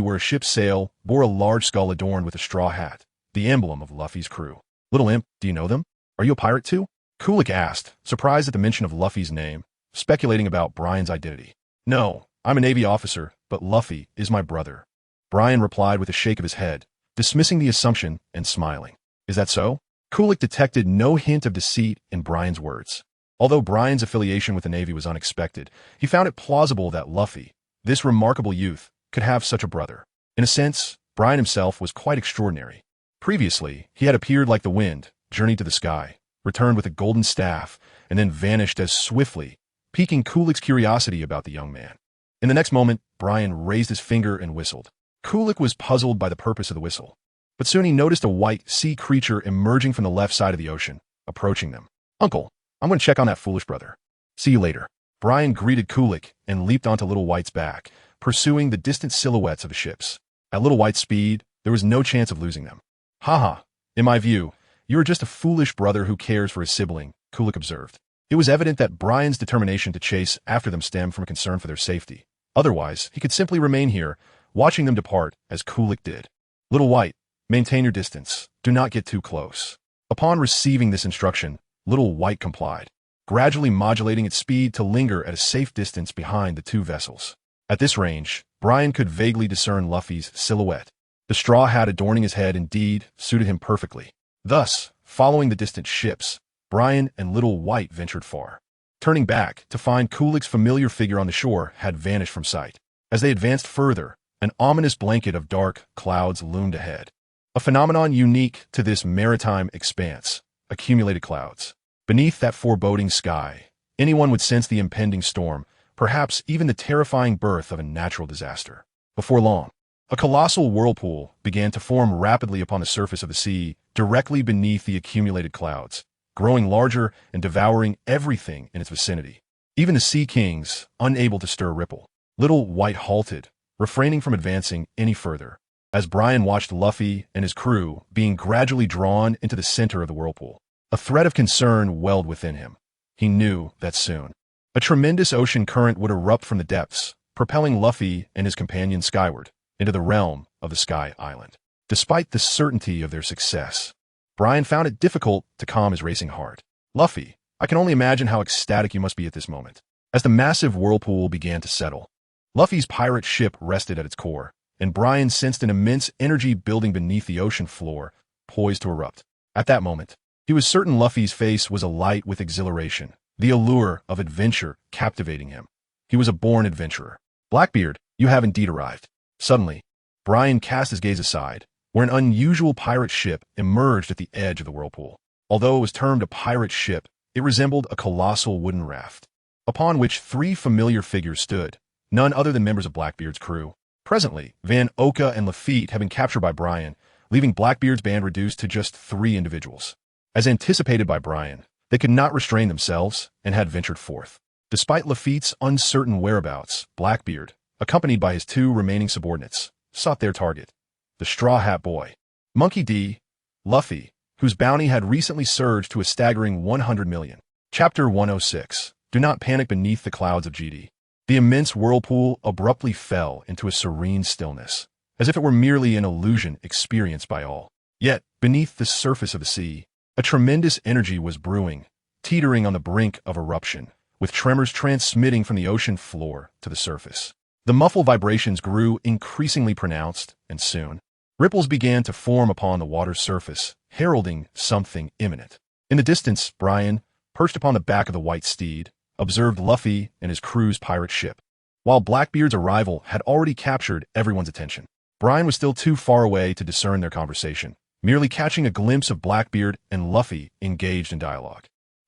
where a ship's sail bore a large skull adorned with a straw hat, the emblem of Luffy's crew. Little imp, do you know them? Are you a pirate too? Kulik asked, surprised at the mention of Luffy's name, speculating about Brian's identity. No, I'm a Navy officer, but Luffy is my brother. Brian replied with a shake of his head, dismissing the assumption and smiling. Is that so? Kulik detected no hint of deceit in Brian's words. Although Brian's affiliation with the Navy was unexpected, he found it plausible that Luffy, this remarkable youth, could have such a brother. In a sense, Brian himself was quite extraordinary. Previously, he had appeared like the wind, journeyed to the sky, returned with a golden staff, and then vanished as swiftly, piquing Kulik's curiosity about the young man. In the next moment, Brian raised his finger and whistled. Kulik was puzzled by the purpose of the whistle, but soon he noticed a white sea creature emerging from the left side of the ocean, approaching them. Uncle, I'm going to check on that foolish brother. See you later. Brian greeted Kulik and leaped onto Little White's back, pursuing the distant silhouettes of the ships. At Little White's speed, there was no chance of losing them. Haha, in my view, you are just a foolish brother who cares for his sibling, Kulik observed. It was evident that Brian's determination to chase after them stemmed from a concern for their safety. Otherwise, he could simply remain here, watching them depart, as Kulik did. Little White, maintain your distance. Do not get too close. Upon receiving this instruction, Little White complied, gradually modulating its speed to linger at a safe distance behind the two vessels. At this range, Brian could vaguely discern Luffy's silhouette. The straw hat adorning his head indeed suited him perfectly. Thus, following the distant ships, Brian and Little White ventured far. Turning back to find Kulik's familiar figure on the shore had vanished from sight. As they advanced further, an ominous blanket of dark clouds loomed ahead. A phenomenon unique to this maritime expanse, accumulated clouds. Beneath that foreboding sky, anyone would sense the impending storm, perhaps even the terrifying birth of a natural disaster. Before long, a colossal whirlpool began to form rapidly upon the surface of the sea, directly beneath the accumulated clouds, growing larger and devouring everything in its vicinity. Even the Sea Kings, unable to stir a ripple. Little White halted, refraining from advancing any further, as Brian watched Luffy and his crew being gradually drawn into the center of the whirlpool. A thread of concern welled within him. He knew that soon a tremendous ocean current would erupt from the depths, propelling Luffy and his companions skyward, into the realm of the Sky Island. Despite the certainty of their success, Brian found it difficult to calm his racing heart. Luffy, I can only imagine how ecstatic you must be at this moment. As the massive whirlpool began to settle, Luffy's pirate ship rested at its core, and Brian sensed an immense energy building beneath the ocean floor, poised to erupt. At that moment, he was certain Luffy's face was alight with exhilaration, the allure of adventure captivating him. He was a born adventurer. Blackbeard, you have indeed arrived. Suddenly, Brian cast his gaze aside, where an unusual pirate ship emerged at the edge of the whirlpool. Although it was termed a pirate ship, it resembled a colossal wooden raft, upon which three familiar figures stood, none other than members of Blackbeard's crew. Presently, Van Oka and Lafitte had been captured by Brian, leaving Blackbeard's band reduced to just 3 individuals. As anticipated by Brian, they could not restrain themselves and had ventured forth. Despite Lafitte's uncertain whereabouts, Blackbeard, accompanied by his 2 remaining subordinates, sought their target, the Straw Hat Boy, Monkey D. Luffy, whose bounty had recently surged to a staggering 100 million. Chapter 106. Do not panic beneath the clouds of GD. The immense whirlpool abruptly fell into a serene stillness, as if it were merely an illusion experienced by all. Yet, beneath the surface of the sea, a tremendous energy was brewing, teetering on the brink of eruption, with tremors transmitting from the ocean floor to the surface. The muffled vibrations grew increasingly pronounced, and soon, ripples began to form upon the water's surface, heralding something imminent. In the distance, Brian, perched upon the back of the white steed, observed Luffy and his crew's pirate ship. While Blackbeard's arrival had already captured everyone's attention, Brian was still too far away to discern their conversation, merely catching a glimpse of Blackbeard and Luffy engaged in dialogue.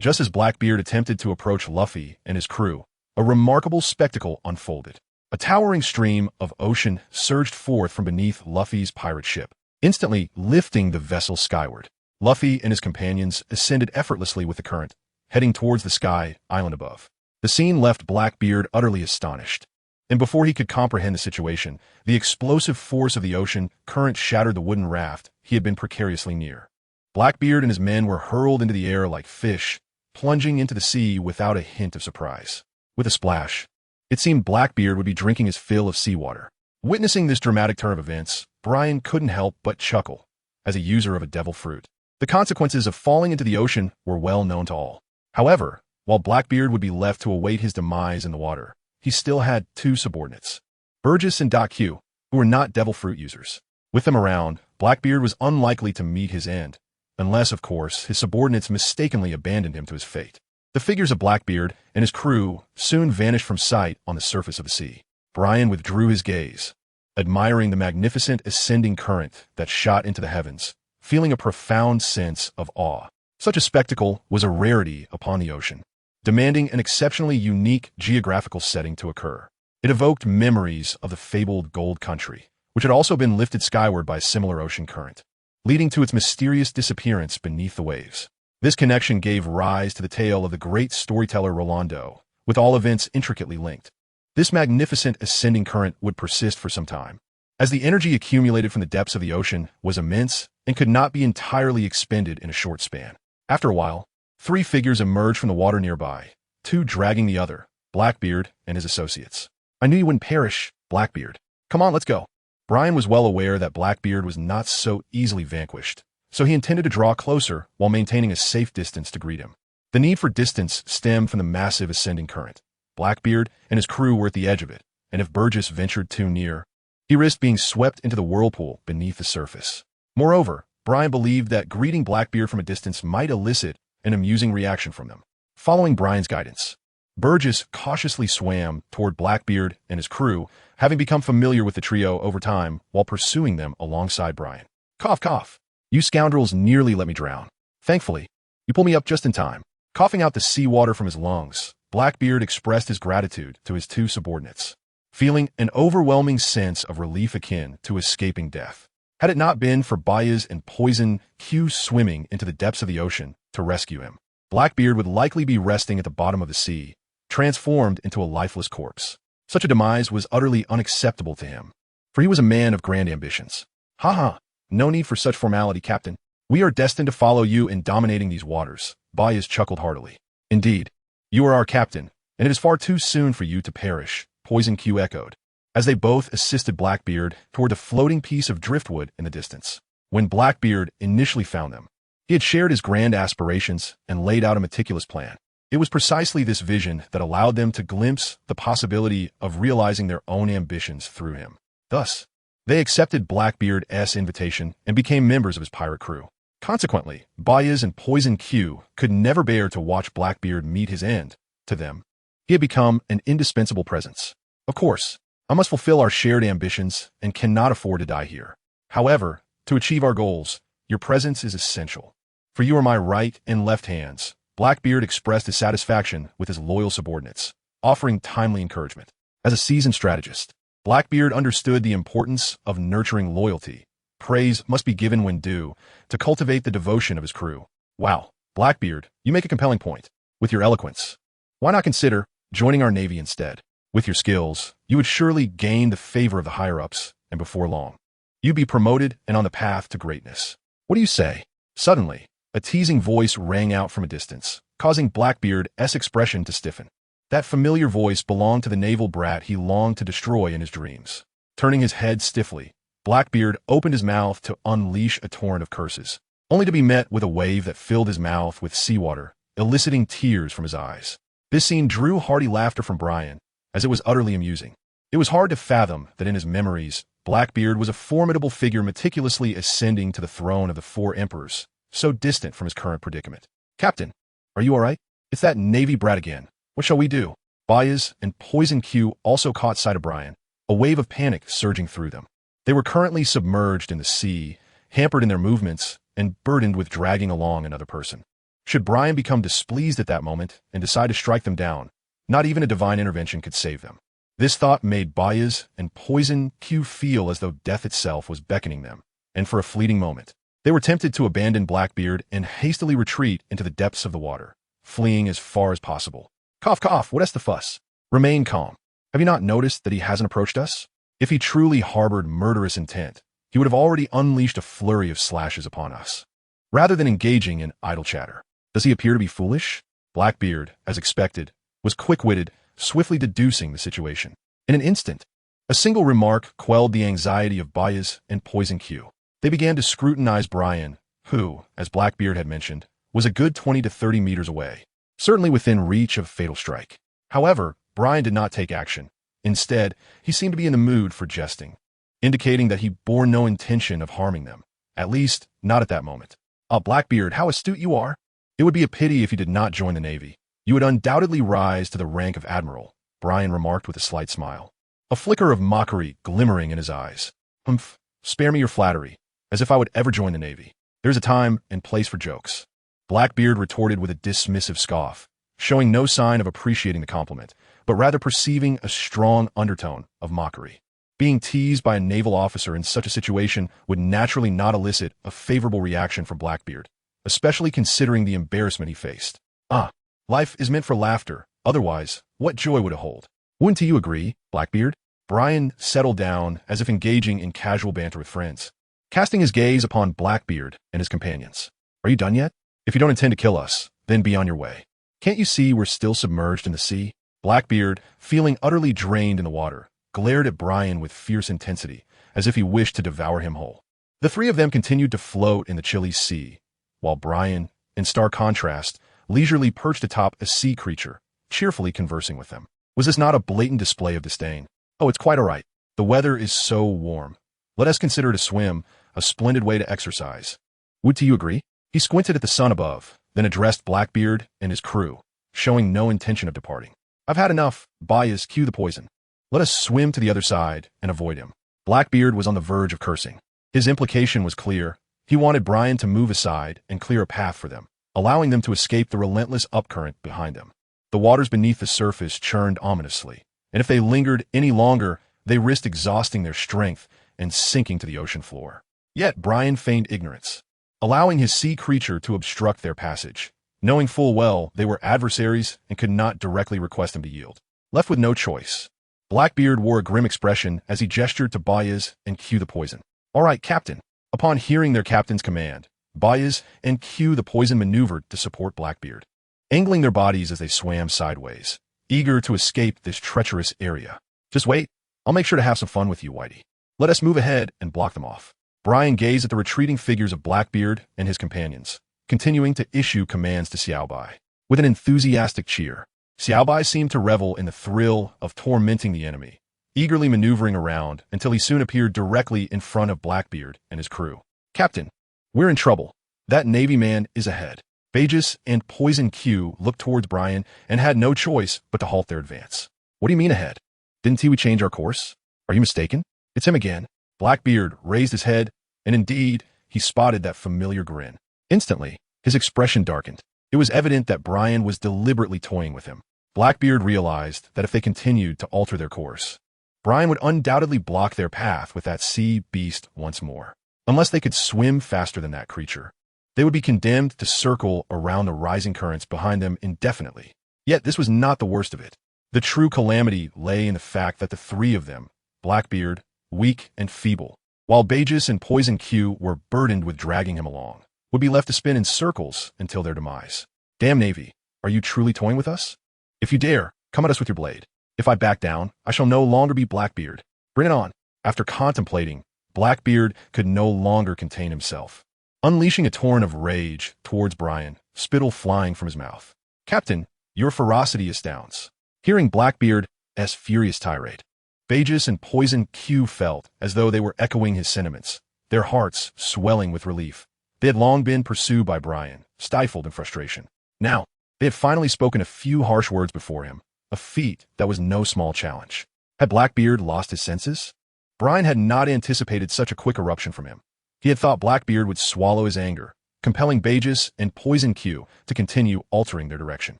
Just as Blackbeard attempted to approach Luffy and his crew, a remarkable spectacle unfolded. A towering stream of ocean surged forth from beneath Luffy's pirate ship, instantly lifting the vessel skyward. Luffy and his companions ascended effortlessly with the current, heading towards the Sky Island above. The scene left Blackbeard utterly astonished, and before he could comprehend the situation, the explosive force of the ocean current shattered the wooden raft he had been precariously near. Blackbeard and his men were hurled into the air like fish, plunging into the sea without a hint of surprise. With a splash, it seemed Blackbeard would be drinking his fill of seawater. Witnessing this dramatic turn of events, Brian couldn't help but chuckle, as a user of a devil fruit. The consequences of falling into the ocean were well known to all. However, while Blackbeard would be left to await his demise in the water, he still had 2 subordinates, Burgess and Doc Q, who were not devil fruit users. With them around, Blackbeard was unlikely to meet his end, unless, of course, his subordinates mistakenly abandoned him to his fate. The figures of Blackbeard and his crew soon vanished from sight on the surface of the sea. Brian withdrew his gaze, admiring the magnificent ascending current that shot into the heavens, feeling a profound sense of awe. Such a spectacle was a rarity upon the ocean, demanding an exceptionally unique geographical setting to occur. It evoked memories of the fabled Gold Country, which had also been lifted skyward by a similar ocean current, leading to its mysterious disappearance beneath the waves. This connection gave rise to the tale of the great storyteller Rolando, with all events intricately linked. This magnificent ascending current would persist for some time, as the energy accumulated from the depths of the ocean was immense and could not be entirely expended in a short span. After a while, three figures emerged from the water nearby, two dragging the other, Blackbeard and his associates. "I knew you wouldn't perish, Blackbeard. Come on, let's go." Brian was well aware that Blackbeard was not so easily vanquished, so he intended to draw closer while maintaining a safe distance to greet him. The need for distance stemmed from the massive ascending current. Blackbeard and his crew were at the edge of it, and if Burgess ventured too near, he risked being swept into the whirlpool beneath the surface. Moreover, Brian believed that greeting Blackbeard from a distance might elicit an amusing reaction from them. Following Brian's guidance, Burgess cautiously swam toward Blackbeard and his crew, having become familiar with the trio over time while pursuing them alongside Brian. "Cough, cough. You scoundrels nearly let me drown. Thankfully, you pulled me up just in time." Coughing out the seawater from his lungs, Blackbeard expressed his gratitude to his two subordinates, feeling an overwhelming sense of relief akin to escaping death. Had it not been for Baez and Poison Q swimming into the depths of the ocean to rescue him, Blackbeard would likely be resting at the bottom of the sea, transformed into a lifeless corpse. Such a demise was utterly unacceptable to him, for he was a man of grand ambitions. "Ha! No need for such formality, Captain. We are destined to follow you in dominating these waters." Baez chuckled heartily. "Indeed, you are our captain, and it is far too soon for you to perish," Poison Q echoed, as they both assisted Blackbeard toward a floating piece of driftwood in the distance. When Blackbeard initially found them, he had shared his grand aspirations and laid out a meticulous plan. It was precisely this vision that allowed them to glimpse the possibility of realizing their own ambitions through him. Thus, they accepted Blackbeard's invitation and became members of his pirate crew. Consequently, Baez and Poison Q could never bear to watch Blackbeard meet his end. To them, he had become an indispensable presence. "Of course, I must fulfill our shared ambitions and cannot afford to die here. However, to achieve our goals, your presence is essential. For you are my right and left hands." Blackbeard expressed his satisfaction with his loyal subordinates, offering timely encouragement. As a seasoned strategist, Blackbeard understood the importance of nurturing loyalty. Praise must be given when due, to cultivate the devotion of his crew. "Wow, Blackbeard, you make a compelling point. With your eloquence, why not consider joining our Navy instead? With your skills, you would surely gain the favor of the higher-ups, and before long, you'd be promoted and on the path to greatness. What do you say?" Suddenly, a teasing voice rang out from a distance, causing Blackbeard's expression to stiffen. That familiar voice belonged to the naval brat he longed to destroy in his dreams. Turning his head stiffly, Blackbeard opened his mouth to unleash a torrent of curses, only to be met with a wave that filled his mouth with seawater, eliciting tears from his eyes. This scene drew hearty laughter from Brian, as it was utterly amusing. It was hard to fathom that in his memories, Blackbeard was a formidable figure meticulously ascending to the throne of the four emperors, so distant from his current predicament. "Captain, are you all right? It's that Navy brat again. What shall we do?" Baez and Poison Q also caught sight of Brian, a wave of panic surging through them. They were currently submerged in the sea, hampered in their movements, and burdened with dragging along another person. Should Brian become displeased at that moment and decide to strike them down, not even a divine intervention could save them. This thought made Baez and Poison Q feel as though death itself was beckoning them, and for a fleeting moment, they were tempted to abandon Blackbeard and hastily retreat into the depths of the water, fleeing as far as possible. "Cough, cough, what's the fuss? Remain calm. Have you not noticed that he hasn't approached us? If he truly harbored murderous intent, he would have already unleashed a flurry of slashes upon us, rather than engaging in idle chatter. Does he appear to be foolish?" Blackbeard, as expected, was quick-witted, swiftly deducing the situation. In an instant, a single remark quelled the anxiety of Baez and Poison Q. They began to scrutinize Brian, who, as Blackbeard had mentioned, was a good 20 to 30 meters away, certainly within reach of fatal strike. However, Brian did not take action. Instead, he seemed to be in the mood for jesting, indicating that he bore no intention of harming them, at least not at that moment. "Ah, Blackbeard, how astute you are! It would be a pity if you did not join the Navy. You would undoubtedly rise to the rank of admiral," Brian remarked with a slight smile, a flicker of mockery glimmering in his eyes. "Humph, spare me your flattery, as if I would ever join the Navy. There's a time and place for jokes." Blackbeard retorted with a dismissive scoff, showing no sign of appreciating the compliment, but rather perceiving a strong undertone of mockery. Being teased by a naval officer in such a situation would naturally not elicit a favorable reaction from Blackbeard, especially considering the embarrassment he faced. "Ah, life is meant for laughter, Otherwise, what joy would it hold? Wouldn't you agree, Blackbeard? Brian settled down as if engaging in casual banter with friends, casting his gaze upon Blackbeard and his companions. Are you done yet? If you don't intend to kill us, then be on your way. Can't you see we're still submerged in the sea? Blackbeard, feeling utterly drained in the water, glared at Brian with fierce intensity, as if he wished to devour him whole. The three of them continued to float in the chilly sea, while Brian, in stark contrast, leisurely perched atop a sea creature, cheerfully conversing with them. Was this not a blatant display of disdain? Oh, it's quite all right. The weather is so warm. Let us consider it a swim, a splendid way to exercise. Would you agree? He squinted at the sun above, then addressed Blackbeard and his crew, showing no intention of departing. I've had enough. Bias, cue the poison. Let us swim to the other side and avoid him. Blackbeard was on the verge of cursing. His implication was clear. He wanted Brian to move aside and clear a path for them, allowing them to escape the relentless upcurrent behind them. The waters beneath the surface churned ominously, and if they lingered any longer, they risked exhausting their strength and sinking to the ocean floor. Yet Brian feigned ignorance, allowing his sea creature to obstruct their passage, knowing full well they were adversaries and could not directly request him to yield. Left with no choice, Blackbeard wore a grim expression as he gestured to Bayez and cue the poison. All right, Captain. Upon hearing their captain's command, Bayez and Q the poison maneuvered to support Blackbeard, angling their bodies as they swam sideways, eager to escape this treacherous area. Just wait. I'll make sure to have some fun with you, Whitey. Let us move ahead and block them off. Brian gazed at the retreating figures of Blackbeard and his companions, continuing to issue commands to Xiaobai. With an enthusiastic cheer, Xiaobai seemed to revel in the thrill of tormenting the enemy, eagerly maneuvering around until he soon appeared directly in front of Blackbeard and his crew. Captain, we're in trouble. That Navy man is ahead. Bayez and Poison Q looked towards Brian and had no choice but to halt their advance. What do you mean ahead? Didn't we change our course? Are you mistaken? It's him again. Blackbeard raised his head, and indeed, he spotted that familiar grin. Instantly, his expression darkened. It was evident that Brian was deliberately toying with him. Blackbeard realized that if they continued to alter their course, Brian would undoubtedly block their path with that sea beast once more. Unless they could swim faster than that creature, they would be condemned to circle around the rising currents behind them indefinitely. Yet this was not the worst of it. The true calamity lay in the fact that the three of them, Blackbeard, weak and feeble, while Bayez and Poison Q were burdened with dragging him along, would be left to spin in circles until their demise. Damn Navy, are you truly toying with us? If you dare, come at us with your blade. If I back down, I shall no longer be Blackbeard. Bring it on. After contemplating, Blackbeard could no longer contain himself, unleashing a torrent of rage towards Brian, spittle flying from his mouth. Captain, your ferocity astounds. Hearing Blackbeard's furious tirade, Bayez and Poison Q felt as though they were echoing his sentiments, their hearts swelling with relief. They had long been pursued by Brian, stifled in frustration. Now, they had finally spoken a few harsh words before him, a feat that was no small challenge. Had Blackbeard lost his senses? Brian had not anticipated such a quick eruption from him. He had thought Blackbeard would swallow his anger, compelling Bayez and Poison Q to continue altering their direction.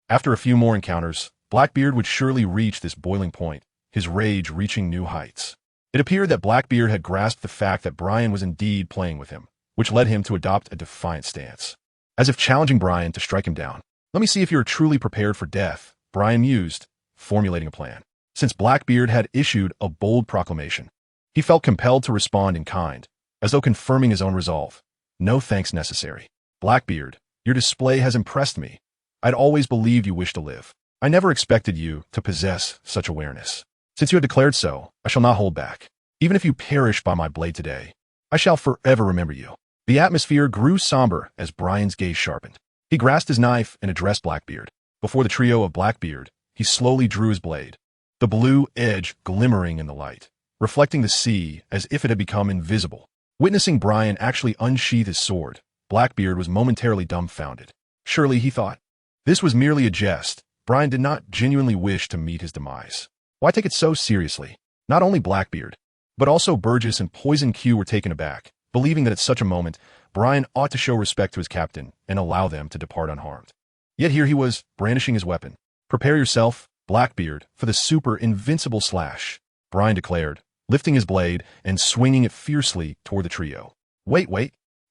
After a few more encounters, Blackbeard would surely reach this boiling point, his rage reaching new heights. It appeared that Blackbeard had grasped the fact that Brian was indeed playing with him, which led him to adopt a defiant stance, as if challenging Brian to strike him down. Let me see if you are truly prepared for death, Brian mused, formulating a plan. Since Blackbeard had issued a bold proclamation, he felt compelled to respond in kind, as though confirming his own resolve. No thanks necessary. Blackbeard, your display has impressed me. I'd always believed you wished to live. I never expected you to possess such awareness. Since you have declared so, I shall not hold back. Even if you perish by my blade today, I shall forever remember you. The atmosphere grew somber as Brian's gaze sharpened. He grasped his knife and addressed Blackbeard. Before the trio of Blackbeard, he slowly drew his blade, the blue edge glimmering in the light, reflecting the sea as if it had become invisible. Witnessing Brian actually unsheath his sword, Blackbeard was momentarily dumbfounded. Surely, he thought, this was merely a jest. Brian did not genuinely wish to meet his demise. Why take it so seriously? Not only Blackbeard, but also Bayez and Poison Q were taken aback, believing that at such a moment, Brian ought to show respect to his captain and allow them to depart unharmed. Yet here he was, brandishing his weapon. Prepare yourself, Blackbeard, for the super invincible slash, Brian declared, lifting his blade and swinging it fiercely toward the trio. Wait,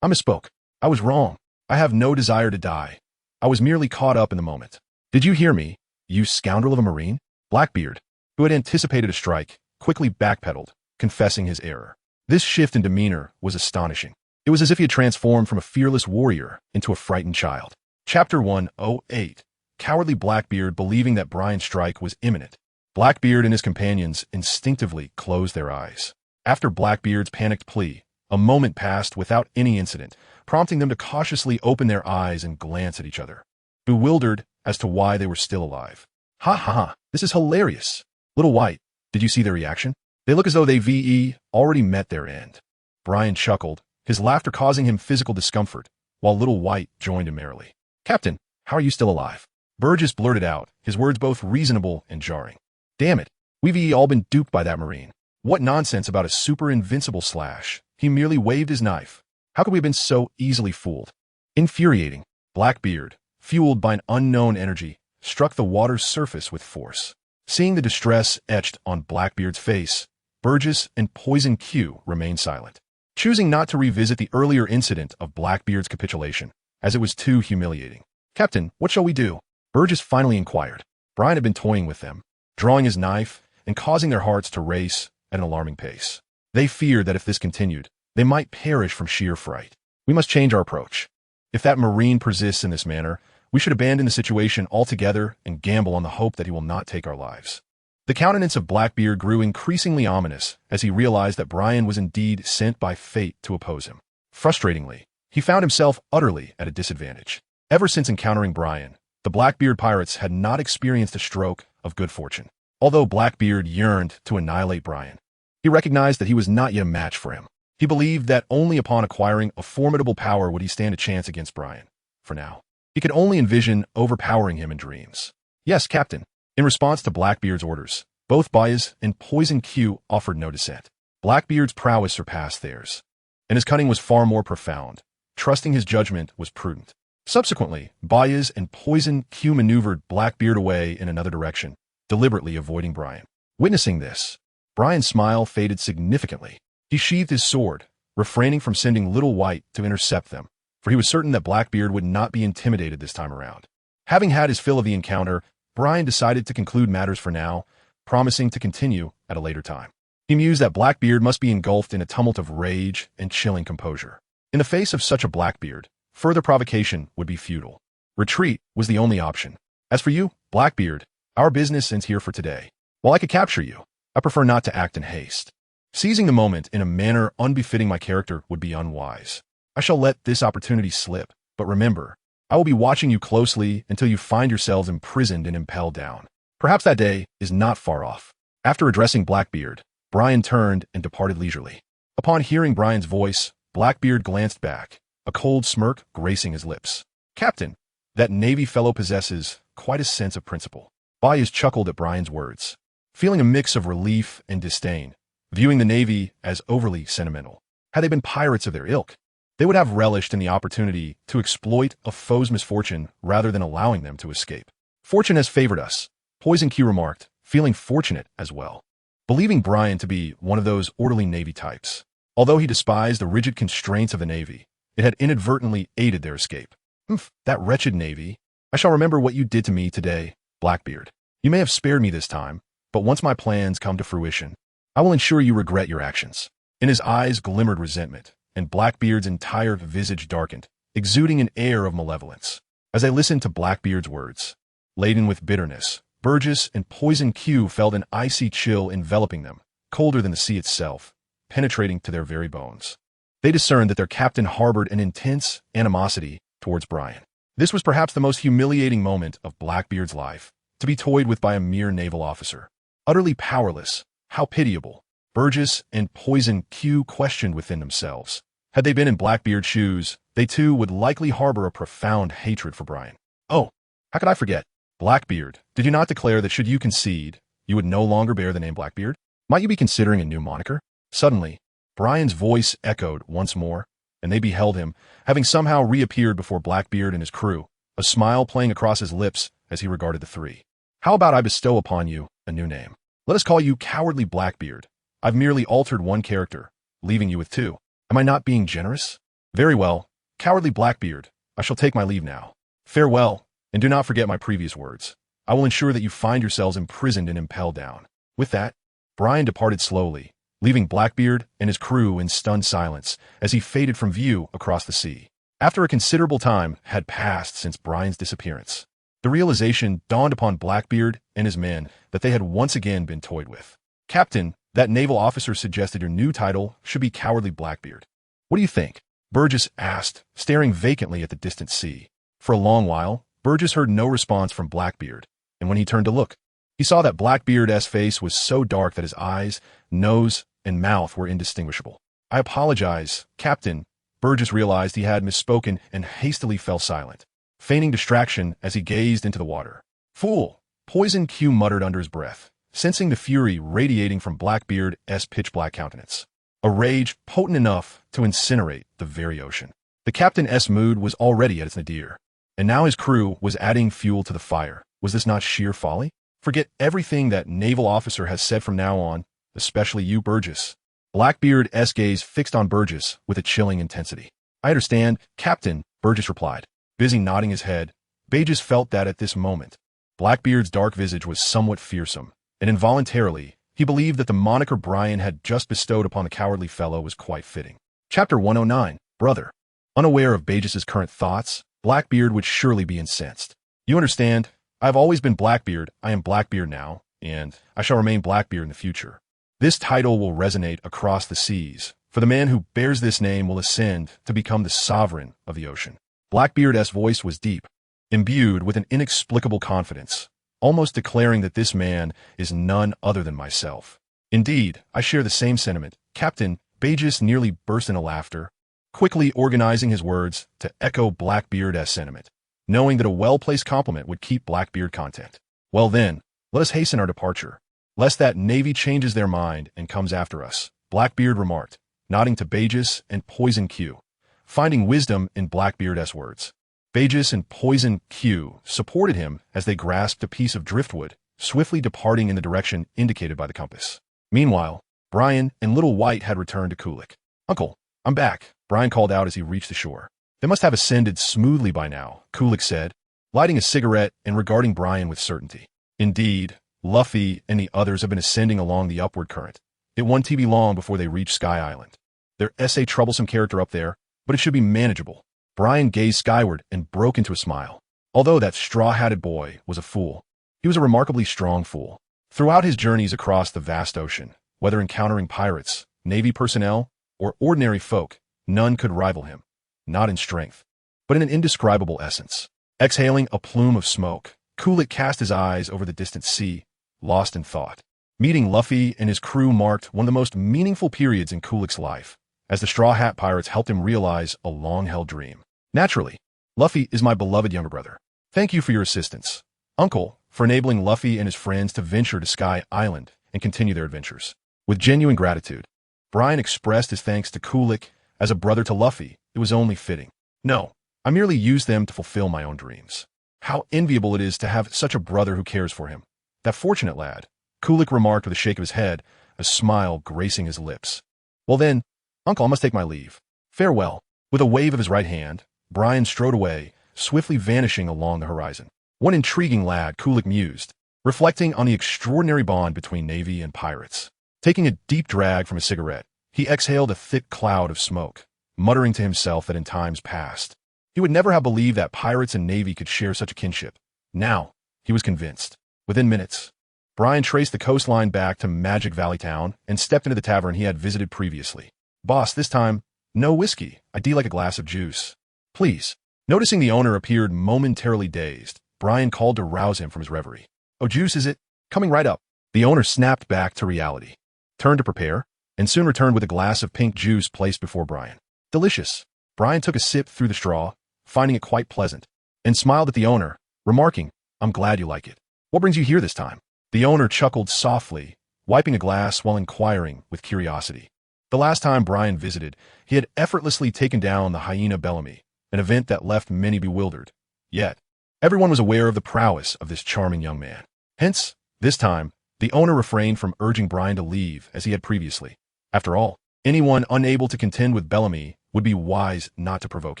I misspoke. I was wrong. I have no desire to die. I was merely caught up in the moment. Did you hear me? "You scoundrel of a Marine?" Blackbeard, who had anticipated a strike, quickly backpedaled, confessing his error. This shift in demeanor was astonishing. It was as if he had transformed from a fearless warrior into a frightened child. Chapter 108. Cowardly Blackbeard, believing that Brian's strike was imminent. Blackbeard and his companions instinctively closed their eyes. After Blackbeard's panicked plea, a moment passed without any incident, prompting them to cautiously open their eyes and glance at each other, bewildered as to why they were still alive. "Ha ha ha, this is hilarious. Little White, did you see their reaction? They look as though they already met their end." Brian chuckled, his laughter causing him physical discomfort, while Little White joined him merrily. "Captain, how are you still alive?" Burgess blurted out, his words both reasonable and jarring. "Damn it, we've all been duped by that Marine. What nonsense about a super invincible slash. He merely waved his knife. How could we have been so easily fooled?" Infuriating, Blackbeard, fueled by an unknown energy, struck the water's surface with force. Seeing the distress etched on Blackbeard's face, Burgess and Poison Q remained silent, choosing not to revisit the earlier incident of Blackbeard's capitulation, as it was too humiliating. "Captain, what shall we do?" Burgess finally inquired. Brian had been toying with them, drawing his knife and causing their hearts to race at an alarming pace. They feared that if this continued, they might perish from sheer fright. "We must change our approach. If that Marine persists in this manner, we should abandon the situation altogether and gamble on the hope that he will not take our lives." The countenance of Blackbeard grew increasingly ominous as he realized that Brian was indeed sent by fate to oppose him. Frustratingly, he found himself utterly at a disadvantage. Ever since encountering Brian, the Blackbeard pirates had not experienced a stroke of good fortune. Although Blackbeard yearned to annihilate Brian, he recognized that he was not yet a match for him. He believed that only upon acquiring a formidable power would he stand a chance against Brian. For now, he could only envision overpowering him in dreams. "Yes, Captain." In response to Blackbeard's orders, both Baez and Poison Q offered no dissent. Blackbeard's prowess surpassed theirs, and his cunning was far more profound. Trusting his judgment was prudent. Subsequently, Baez and Poison Q maneuvered Blackbeard away in another direction, deliberately avoiding Brian. Witnessing this, Brian's smile faded significantly. He sheathed his sword, refraining from sending Little White to intercept them, for he was certain that Blackbeard would not be intimidated this time around. Having had his fill of the encounter, Brian decided to conclude matters for now, promising to continue at a later time. He mused that Blackbeard must be engulfed in a tumult of rage and chilling composure. In the face of such a Blackbeard, further provocation would be futile. Retreat was the only option. "As for you, Blackbeard, our business ends here for today. While I could capture you, I prefer not to act in haste. Seizing the moment in a manner unbefitting my character would be unwise. I shall let this opportunity slip, but remember, I will be watching you closely until you find yourselves imprisoned and impelled down. Perhaps that day is not far off." After addressing Blackbeard, Brian turned and departed leisurely. Upon hearing Brian's voice, Blackbeard glanced back, a cold smirk gracing his lips. "Captain, that Navy fellow possesses quite a sense of principle." Baez chuckled at Brian's words, feeling a mix of relief and disdain, viewing the Navy as overly sentimental. Had they been pirates of their ilk, they would have relished in the opportunity to exploit a foe's misfortune rather than allowing them to escape. "Fortune has favored us," Poison Q remarked, feeling fortunate as well, believing Brian to be one of those orderly Navy types. Although he despised the rigid constraints of the Navy, it had inadvertently aided their escape. "Humph, that wretched Navy. I shall remember what you did to me today, Blackbeard. You may have spared me this time, but once my plans come to fruition, I will ensure you regret your actions." In his eyes glimmered resentment, and Blackbeard's entire visage darkened, exuding an air of malevolence. As they listened to Blackbeard's words, laden with bitterness, Burgess and Poison Q felt an icy chill enveloping them, colder than the sea itself, penetrating to their very bones. They discerned that their captain harbored an intense animosity towards Brian. This was perhaps the most humiliating moment of Blackbeard's life, to be toyed with by a mere naval officer. Utterly powerless, how pitiable. Burgess and Poison Q questioned within themselves. Had they been in Blackbeard's shoes, they too would likely harbor a profound hatred for Brian. "Oh, how could I forget? Blackbeard, did you not declare that should you concede, you would no longer bear the name Blackbeard? Might you be considering a new moniker?" Suddenly, Brian's voice echoed once more, and they beheld him, having somehow reappeared before Blackbeard and his crew, a smile playing across his lips as he regarded the three. "How about I bestow upon you a new name? Let us call you Cowardly Blackbeard. I've merely altered one character, leaving you with two. Am I not being generous? Very well, Cowardly Blackbeard, I shall take my leave now. Farewell, and do not forget my previous words. I will ensure that you find yourselves imprisoned and impelled down." With that, Brian departed slowly, leaving Blackbeard and his crew in stunned silence as he faded from view across the sea. After a considerable time had passed since Brian's disappearance, the realization dawned upon Blackbeard and his men that they had once again been toyed with. "Captain, that naval officer suggested your new title should be Cowardly Blackbeard. What do you think?" Burgess asked, staring vacantly at the distant sea. For a long while, Burgess heard no response from Blackbeard, and when he turned to look, he saw that Blackbeard's face was so dark that his eyes, nose, and mouth were indistinguishable. "I apologize, Captain." Burgess realized he had misspoken and hastily fell silent, feigning distraction as he gazed into the water. "Fool!" Poison Q muttered under his breath, sensing the fury radiating from Blackbeard's pitch-black countenance, a rage potent enough to incinerate the very ocean. The captain's mood was already at its nadir, and now his crew was adding fuel to the fire. Was this not sheer folly? "Forget everything that naval officer has said from now on, especially you, Burgess." Blackbeard's gaze fixed on Burgess with a chilling intensity. "I understand, Captain," Burgess replied, busy nodding his head. Burgess felt that at this moment, Blackbeard's dark visage was somewhat fearsome, and involuntarily, he believed that the moniker Brian had just bestowed upon the cowardly fellow was quite fitting. Chapter 109, Brother. Unaware of Burgess's current thoughts, Blackbeard would surely be incensed. "You understand, I have always been Blackbeard, I am Blackbeard now, and I shall remain Blackbeard in the future. This title will resonate across the seas, for the man who bears this name will ascend to become the sovereign of the ocean." Blackbeard's voice was deep, imbued with an inexplicable confidence, almost declaring that this man is none other than myself. "Indeed, I share the same sentiment, Captain." Burgess nearly burst into laughter, quickly organizing his words to echo Blackbeard's sentiment, knowing that a well-placed compliment would keep Blackbeard content. "Well then, let us hasten our departure, lest that navy changes their mind and comes after us," Blackbeard remarked, nodding to Burgess and Poison Q, finding wisdom in Blackbeard's words. Burgess and Poison Q supported him as they grasped a piece of driftwood, swiftly departing in the direction indicated by the compass. Meanwhile, Brian and Little White had returned to Kulik. "Uncle, I'm back," Brian called out as he reached the shore. "They must have ascended smoothly by now," Kulik said, lighting a cigarette and regarding Brian with certainty. "Indeed, Luffy and the others have been ascending along the upward current. It won't be long before they reach Sky Island. There's a troublesome character up there, but it should be manageable." Brian gazed skyward and broke into a smile. Although that straw-hatted boy was a fool, he was a remarkably strong fool. Throughout his journeys across the vast ocean, whether encountering pirates, navy personnel, or ordinary folk, none could rival him, not in strength, but in an indescribable essence. Exhaling a plume of smoke, Kulik cast his eyes over the distant sea, lost in thought. Meeting Luffy and his crew marked one of the most meaningful periods in Kulik's life, as the Straw Hat Pirates helped him realize a long-held dream. "Naturally, Luffy is my beloved younger brother. Thank you for your assistance, Uncle, for enabling Luffy and his friends to venture to Sky Island and continue their adventures." With genuine gratitude, Brian expressed his thanks to Kulik. As a brother to Luffy, it was only fitting. "No, I merely used them to fulfill my own dreams." "How enviable it is to have such a brother who cares for him. That fortunate lad," Kulik remarked with a shake of his head, a smile gracing his lips. "Well then, Uncle, I must take my leave. Farewell." With a wave of his right hand, Brian strode away, swiftly vanishing along the horizon. One intriguing lad, Kulik mused, reflecting on the extraordinary bond between Navy and pirates. Taking a deep drag from a cigarette, he exhaled a thick cloud of smoke, muttering to himself that in times past, he would never have believed that pirates and Navy could share such a kinship. Now, he was convinced. Within minutes, Brian traced the coastline back to Magic Valley Town and stepped into the tavern he had visited previously. "Boss, this time, no whiskey. I'd like a glass of juice, please." Noticing the owner appeared momentarily dazed, Brian called to rouse him from his reverie. "Oh, juice, is it? Coming right up." The owner snapped back to reality, turned to prepare, and soon returned with a glass of pink juice placed before Brian. "Delicious." Brian took a sip through the straw, finding it quite pleasant, and smiled at the owner, remarking, "I'm glad you like it. What brings you here this time?" The owner chuckled softly, wiping a glass while inquiring with curiosity. The last time Brian visited, he had effortlessly taken down the hyena Bellamy, an event that left many bewildered. Yet, everyone was aware of the prowess of this charming young man. Hence, this time, the owner refrained from urging Brian to leave as he had previously. After all, anyone unable to contend with Bellamy would be wise not to provoke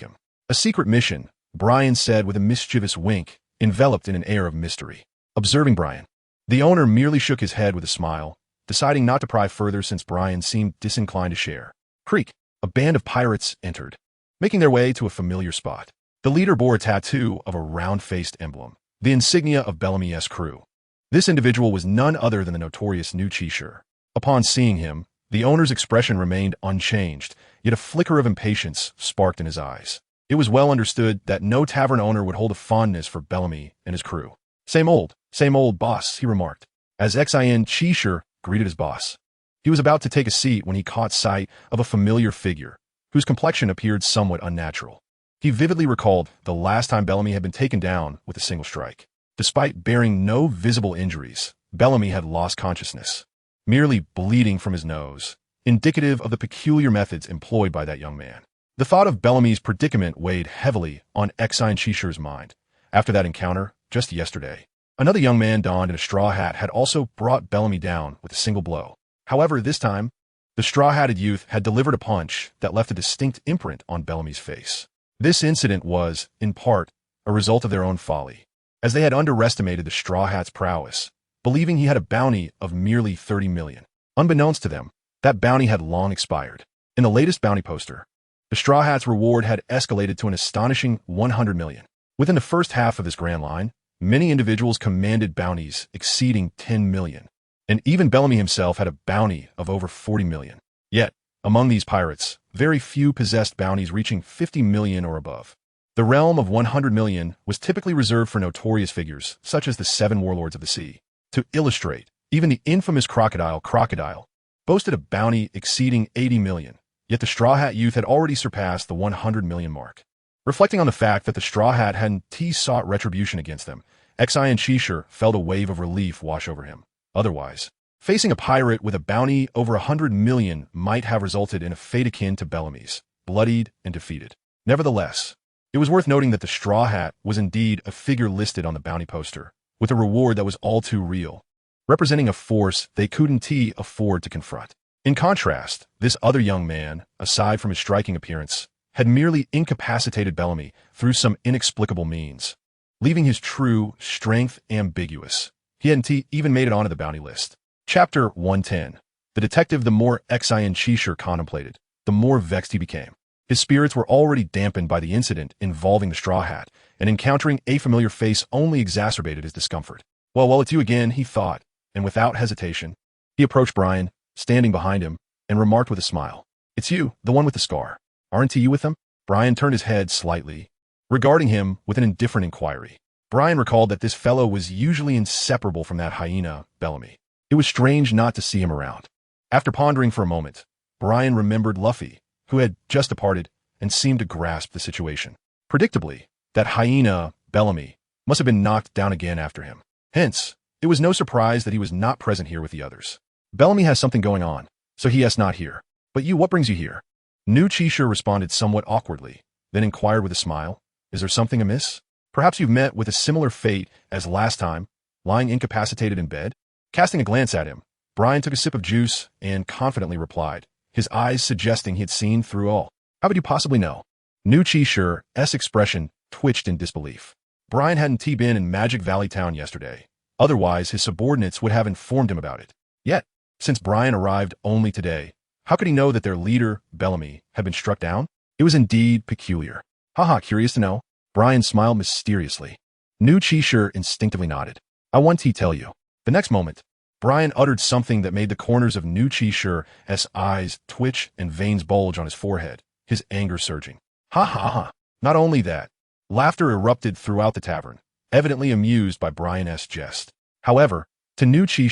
him. "A secret mission," Brian said with a mischievous wink, enveloped in an air of mystery. observing Brian. The owner merely shook his head with a smile, deciding not to pry further since Brian seemed disinclined to share. Creek, a band of pirates entered, making their way to a familiar spot. The leader bore a tattoo of a round-faced emblem, the insignia of Bellamy's crew. This individual was none other than the notorious Nu Chi. Upon seeing him, the owner's expression remained unchanged, yet a flicker of impatience sparked in his eyes. It was well understood that no tavern owner would hold a fondness for Bellamy and his crew. Same old, boss, he remarked, as Chi greeted his boss. He was about to take a seat when he caught sight of a familiar figure, whose complexion appeared somewhat unnatural. He vividly recalled the last time Bellamy had been taken down with a single strike. Despite bearing no visible injuries, Bellamy had lost consciousness, merely bleeding from his nose, indicative of the peculiar methods employed by that young man. The thought of Bellamy's predicament weighed heavily on Chi's mind. After that encounter, just yesterday, another young man donned in a straw hat had also brought Bellamy down with a single blow. However, this time, the straw-hatted youth had delivered a punch that left a distinct imprint on Bellamy's face. This incident was, in part, a result of their own folly, as they had underestimated the Straw Hat's prowess, believing he had a bounty of merely 30 million. Unbeknownst to them, that bounty had long expired. In the latest bounty poster, the Straw Hat's reward had escalated to an astonishing 100 million. Within the first half of this grand line, many individuals commanded bounties exceeding 10 million, and even Bellamy himself had a bounty of over 40 million. Yet, among these pirates, very few possessed bounties reaching 50 million or above. The realm of 100 million was typically reserved for notorious figures, such as the 7 warlords of the sea. To illustrate, even the infamous Crocodile boasted a bounty exceeding 80 million, yet the Straw Hat youth had already surpassed the 100 million mark. Reflecting on the fact that the Straw Hat hadn't sought retribution against them, Chi felt a wave of relief wash over him. Otherwise, facing a pirate with a bounty over 100 million might have resulted in a fate akin to Bellamy's, bloodied and defeated. Nevertheless, it was worth noting that the Straw Hat was indeed a figure listed on the bounty poster, with a reward that was all too real, representing a force they couldn't afford to confront. In contrast, this other young man, aside from his striking appearance, had merely incapacitated Bellamy through some inexplicable means, leaving his true strength ambiguous. He hadn't even made it onto the bounty list. Chapter 110. The detective, the more Chi contemplated, the more vexed he became. His spirits were already dampened by the incident involving the Straw Hat, and encountering a familiar face only exacerbated his discomfort. Well, it's you again, he thought, and without hesitation, he approached Brian, standing behind him, and remarked with a smile, "It's you, the one with the scar. Aren't you with him?" Brian turned his head slightly, regarding him with an indifferent inquiry. Brian recalled that this fellow was usually inseparable from that hyena, Bellamy. It was strange not to see him around. After pondering for a moment, Brian remembered Luffy, who had just departed, and seemed to grasp the situation. Predictably, that hyena, Bellamy, must have been knocked down again after him. Hence, it was no surprise that he was not present here with the others. Bellamy has something going on, so he is not here. But you, what brings you here? Nu Chi responded somewhat awkwardly, then inquired with a smile, "Is there something amiss? Perhaps you've met with a similar fate as last time, lying incapacitated in bed?" Casting a glance at him, Brian took a sip of juice and confidently replied, his eyes suggesting he had seen through all. "How would you possibly know?" Nu Chi's expression twitched in disbelief. Brian hadn't been in Magic Valley Town yesterday. Otherwise, his subordinates would have informed him about it. Yet, since Brian arrived only today, how could he know that their leader, Bellamy, had been struck down? It was indeed peculiar. Haha, curious to know? Brian smiled mysteriously. Nu Chi instinctively nodded. "I want to tell you." The next moment, Brian uttered something that made the corners of Nu Chi's eyes twitch and veins bulge on his forehead, his anger surging. Ha ha ha. Not only that, laughter erupted throughout the tavern, evidently amused by Brian's jest. However, to Nu Chi,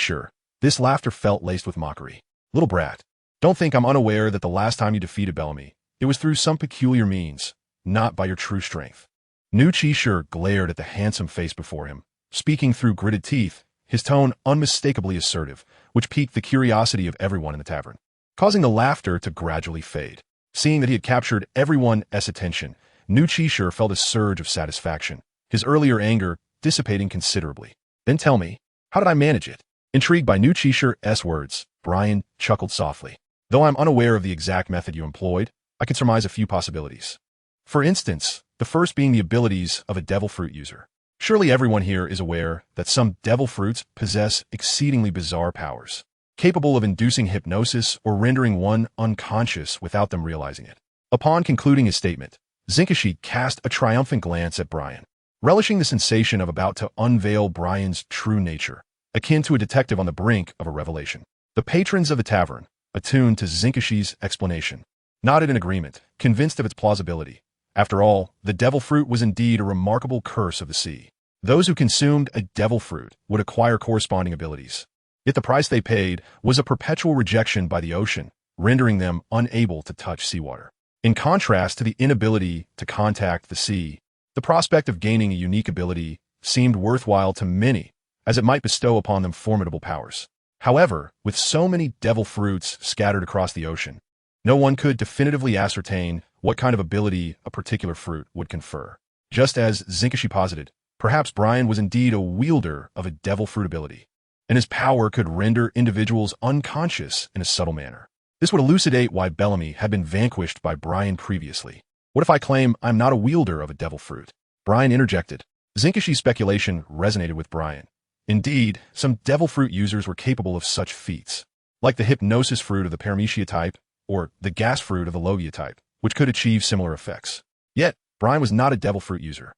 this laughter felt laced with mockery. "Little brat, don't think I'm unaware that the last time you defeated Bellamy, it was through some peculiar means, not by your true strength." Nu Chi glared at the handsome face before him, speaking through gritted teeth, his tone unmistakably assertive, which piqued the curiosity of everyone in the tavern, causing the laughter to gradually fade. Seeing that he had captured everyone's attention, Nu Chi felt a surge of satisfaction, his earlier anger dissipating considerably. "Then tell me, how did I manage it?" Intrigued by Nu Chi's words, Brian chuckled softly. "Though I'm unaware of the exact method you employed, I can surmise a few possibilities. For instance, the first being the abilities of a devil fruit user. Surely everyone here is aware that some devil fruits possess exceedingly bizarre powers, capable of inducing hypnosis or rendering one unconscious without them realizing it. Upon concluding his statement, Zinkashi cast a triumphant glance at Brian, relishing the sensation of about to unveil Brian's true nature, akin to a detective on the brink of a revelation. The patrons of the tavern, attuned to Zinkashi's explanation, nodded in agreement, convinced of its plausibility. After all, the devil fruit was indeed a remarkable curse of the sea. Those who consumed a devil fruit would acquire corresponding abilities. Yet the price they paid was a perpetual rejection by the ocean, rendering them unable to touch seawater. In contrast to the inability to contact the sea, the prospect of gaining a unique ability seemed worthwhile to many, as it might bestow upon them formidable powers. However, with so many devil fruits scattered across the ocean, no one could definitively ascertain what kind of ability a particular fruit would confer. Just as Zinkashi posited, perhaps Brian was indeed a wielder of a devil fruit ability, and his power could render individuals unconscious in a subtle manner. This would elucidate why Bellamy had been vanquished by Brian previously. What if I claim I'm not a wielder of a devil fruit? Brian interjected. Zinkashi's speculation resonated with Brian. Indeed, some devil fruit users were capable of such feats, like the hypnosis fruit of the Paramecia type, or the gas fruit of the Logia type, which could achieve similar effects. Yet, Brian was not a devil fruit user,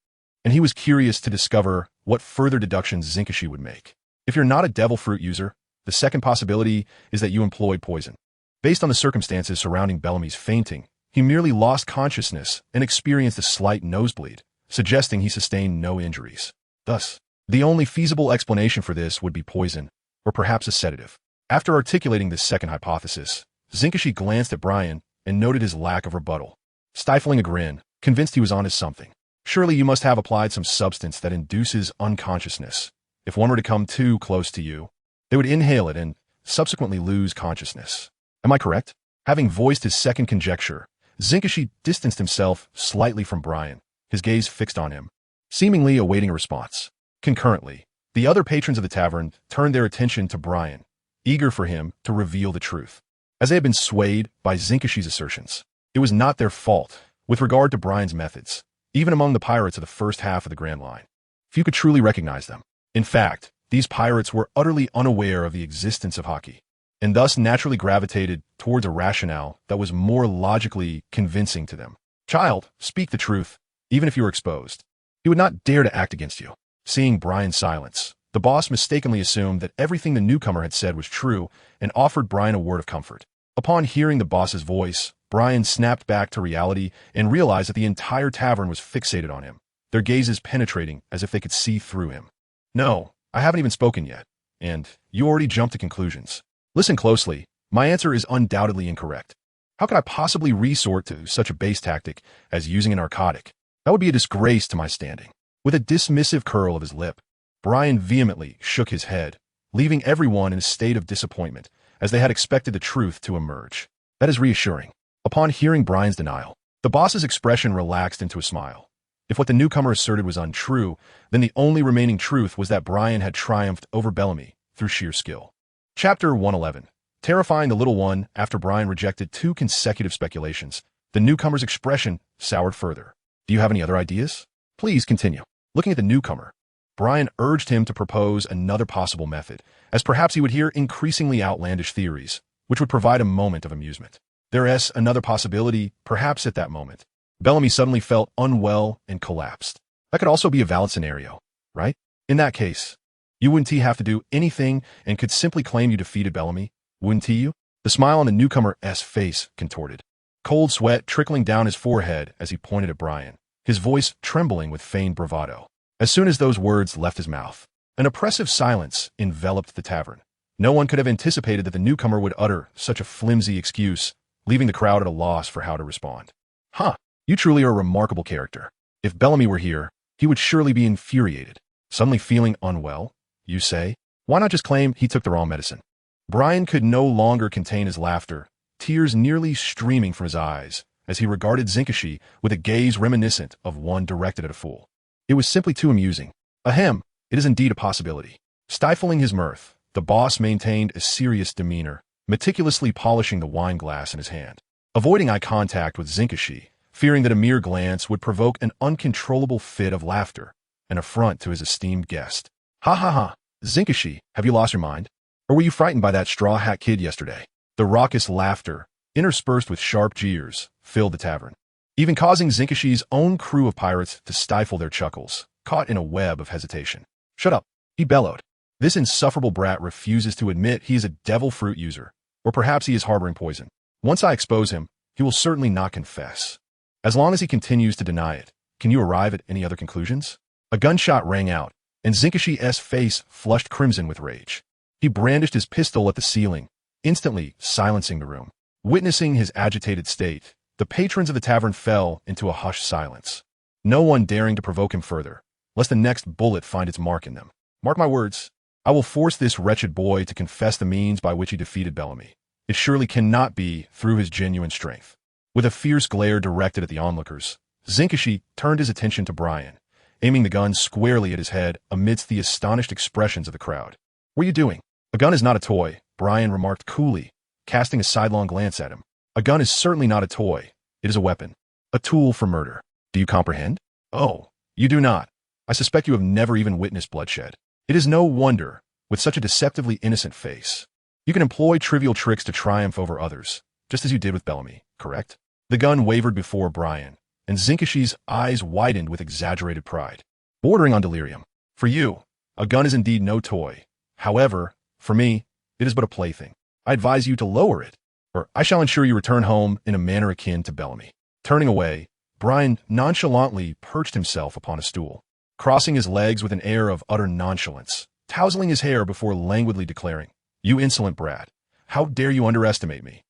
and he was curious to discover what further deductions Zinkashi would make. If you're not a devil fruit user, the second possibility is that you employed poison. Based on the circumstances surrounding Bellamy's fainting, he merely lost consciousness and experienced a slight nosebleed, suggesting he sustained no injuries. Thus, the only feasible explanation for this would be poison, or perhaps a sedative. After articulating this second hypothesis, Zinkashi glanced at Brian and noted his lack of rebuttal. Stifling a grin, convinced he was onto something. Surely you must have applied some substance that induces unconsciousness. If one were to come too close to you, they would inhale it and subsequently lose consciousness. Am I correct? Having voiced his second conjecture, Zinkashi distanced himself slightly from Brian, his gaze fixed on him, seemingly awaiting a response. Concurrently, the other patrons of the tavern turned their attention to Brian, eager for him to reveal the truth. As they had been swayed by Zinkashi's assertions, it was not their fault with regard to Brian's methods, even among the pirates of the first half of the Grand Line. Few could truly recognize them. In fact, these pirates were utterly unaware of the existence of Haki, and thus naturally gravitated towards a rationale that was more logically convincing to them. Child, speak the truth, even if you were exposed. He would not dare to act against you. Seeing Brian's silence, the boss mistakenly assumed that everything the newcomer had said was true and offered Brian a word of comfort. Upon hearing the boss's voice, Brian snapped back to reality and realized that the entire tavern was fixated on him, their gazes penetrating as if they could see through him. No, I haven't even spoken yet, and you already jumped to conclusions. Listen closely, my answer is undoubtedly incorrect. How could I possibly resort to such a base tactic as using a narcotic? That would be a disgrace to my standing. With a dismissive curl of his lip, Brian vehemently shook his head, leaving everyone in a state of disappointment, as they had expected the truth to emerge. That is reassuring. Upon hearing Brian's denial, the boss's expression relaxed into a smile. If what the newcomer asserted was untrue, then the only remaining truth was that Brian had triumphed over Bellamy through sheer skill. Chapter 111. Terrifying the little one. After Brian rejected 2 consecutive speculations, the newcomer's expression soured further. Do you have any other ideas? Please continue. Looking at the newcomer, Brian urged him to propose another possible method, as perhaps he would hear increasingly outlandish theories, which would provide a moment of amusement. There is another possibility, perhaps at that moment, Bellamy suddenly felt unwell and collapsed. That could also be a valid scenario, right? In that case, you wouldn't have to do anything and could simply claim you defeated Bellamy, wouldn't you? The smile on the newcomer's face contorted, cold sweat trickling down his forehead as he pointed at Brian, his voice trembling with feigned bravado. As soon as those words left his mouth, an oppressive silence enveloped the tavern. No one could have anticipated that the newcomer would utter such a flimsy excuse, leaving the crowd at a loss for how to respond. Huh, you truly are a remarkable character. If Bellamy were here, he would surely be infuriated. Suddenly feeling unwell, you say? Why not just claim he took the wrong medicine? Brian could no longer contain his laughter, tears nearly streaming from his eyes, as he regarded Zinkashi with a gaze reminiscent of one directed at a fool. It was simply too amusing. Ahem, it is indeed a possibility. Stifling his mirth, the boss maintained a serious demeanor, meticulously polishing the wine glass in his hand. Avoiding eye contact with Zinkashi, fearing that a mere glance would provoke an uncontrollable fit of laughter, an affront to his esteemed guest. Ha ha ha, Zinkashi, have you lost your mind? Or were you frightened by that straw hat kid yesterday? The raucous laughter, interspersed with sharp jeers, filled the tavern, even causing Zinkashi's own crew of pirates to stifle their chuckles, caught in a web of hesitation. Shut up, he bellowed. This insufferable brat refuses to admit he is a devil fruit user, or perhaps he is harboring poison. Once I expose him, he will certainly not confess. As long as he continues to deny it, can you arrive at any other conclusions? A gunshot rang out, and Zinkashi's face flushed crimson with rage. He brandished his pistol at the ceiling, instantly silencing the room. Witnessing his agitated state, the patrons of the tavern fell into a hushed silence, no one daring to provoke him further, lest the next bullet find its mark in them. Mark my words, I will force this wretched boy to confess the means by which he defeated Bellamy. It surely cannot be through his genuine strength. With a fierce glare directed at the onlookers, Zinkashi turned his attention to Brian, aiming the gun squarely at his head amidst the astonished expressions of the crowd. What are you doing? A gun is not a toy, Brian remarked coolly, casting a sidelong glance at him. A gun is certainly not a toy. It is a weapon. A tool for murder. Do you comprehend? Oh, you do not. I suspect you have never even witnessed bloodshed. It is no wonder, with such a deceptively innocent face. You can employ trivial tricks to triumph over others, just as you did with Bellamy, correct? The gun wavered before Brian, and Zinkashi's eyes widened with exaggerated pride, bordering on delirium. For you, a gun is indeed no toy. However, for me, it is but a plaything. I advise you to lower it, or I shall ensure you return home in a manner akin to Bellamy. Turning away, Brian nonchalantly perched himself upon a stool, crossing his legs with an air of utter nonchalance, tousling his hair before languidly declaring, "You insolent brat, how dare you underestimate me?"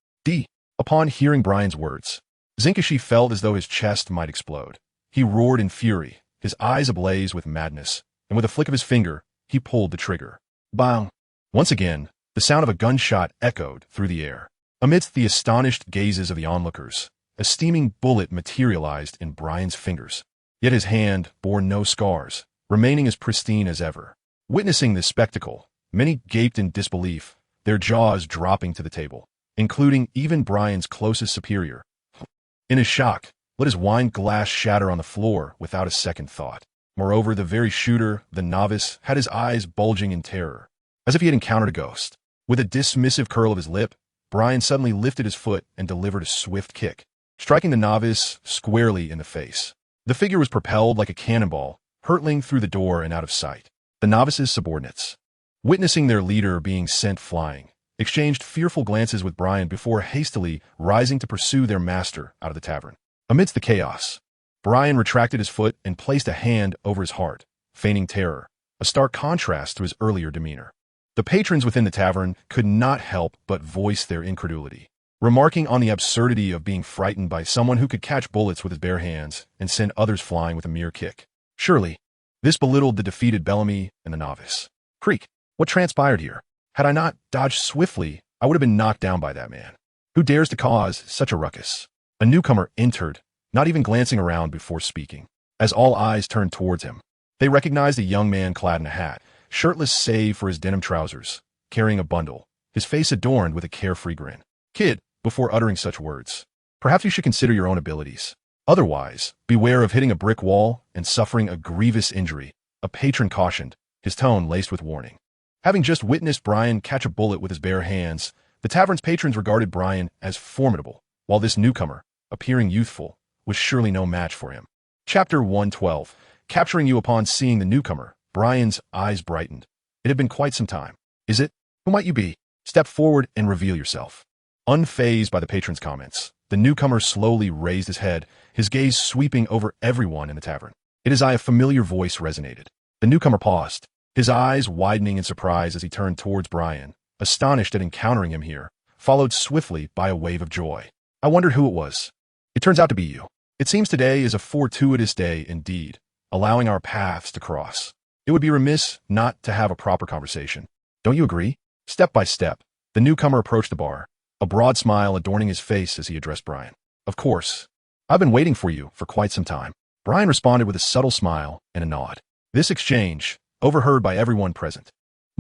Upon hearing Brian's words, Zinkashi felt as though his chest might explode. He roared in fury, his eyes ablaze with madness, and with a flick of his finger, he pulled the trigger. Bang! Once again, the sound of a gunshot echoed through the air. Amidst the astonished gazes of the onlookers, a steaming bullet materialized in Brian's fingers. Yet his hand bore no scars, remaining as pristine as ever. Witnessing this spectacle, many gaped in disbelief, their jaws dropping to the table, including even Brian's closest superior. In his shock, let his wine glass shatter on the floor without a second thought. Moreover, the very shooter, the novice, had his eyes bulging in terror, as if he had encountered a ghost. With a dismissive curl of his lip, Brian suddenly lifted his foot and delivered a swift kick, striking the novice squarely in the face. The figure was propelled like a cannonball, hurtling through the door and out of sight. The novice's subordinates, witnessing their leader being sent flying, exchanged fearful glances with Brian before hastily rising to pursue their master out of the tavern. Amidst the chaos, Brian retracted his foot and placed a hand over his heart, feigning terror, a stark contrast to his earlier demeanor. The patrons within the tavern could not help but voice their incredulity, remarking on the absurdity of being frightened by someone who could catch bullets with his bare hands and send others flying with a mere kick. Surely, this belittled the defeated Bellamy and the novice. Creak! What transpired here? Had I not dodged swiftly, I would have been knocked down by that man. Who dares to cause such a ruckus? A newcomer entered, not even glancing around before speaking. As all eyes turned towards him, they recognized a young man clad in a hat, shirtless save for his denim trousers, carrying a bundle, his face adorned with a carefree grin. Kid, before uttering such words, perhaps you should consider your own abilities. Otherwise, beware of hitting a brick wall and suffering a grievous injury, a patron cautioned, his tone laced with warning. Having just witnessed Brian catch a bullet with his bare hands, the tavern's patrons regarded Brian as formidable, while this newcomer, appearing youthful, was surely no match for him. Chapter 112. Capturing you upon seeing the newcomer, Brian's eyes brightened. It had been quite some time. Is it? Who might you be? Step forward and reveal yourself. Unfazed by the patron's comments, the newcomer slowly raised his head, his gaze sweeping over everyone in the tavern. It is I, a familiar voice resonated. The newcomer paused, his eyes widening in surprise as he turned towards Brian, astonished at encountering him here, followed swiftly by a wave of joy. I wondered who it was. It turns out to be you. It seems today is a fortuitous day indeed, allowing our paths to cross. It would be remiss not to have a proper conversation. Don't you agree? Step by step, the newcomer approached the bar, a broad smile adorning his face as he addressed Brian. Of course. I've been waiting for you for quite some time. Brian responded with a subtle smile and a nod. This exchange, overheard by everyone present,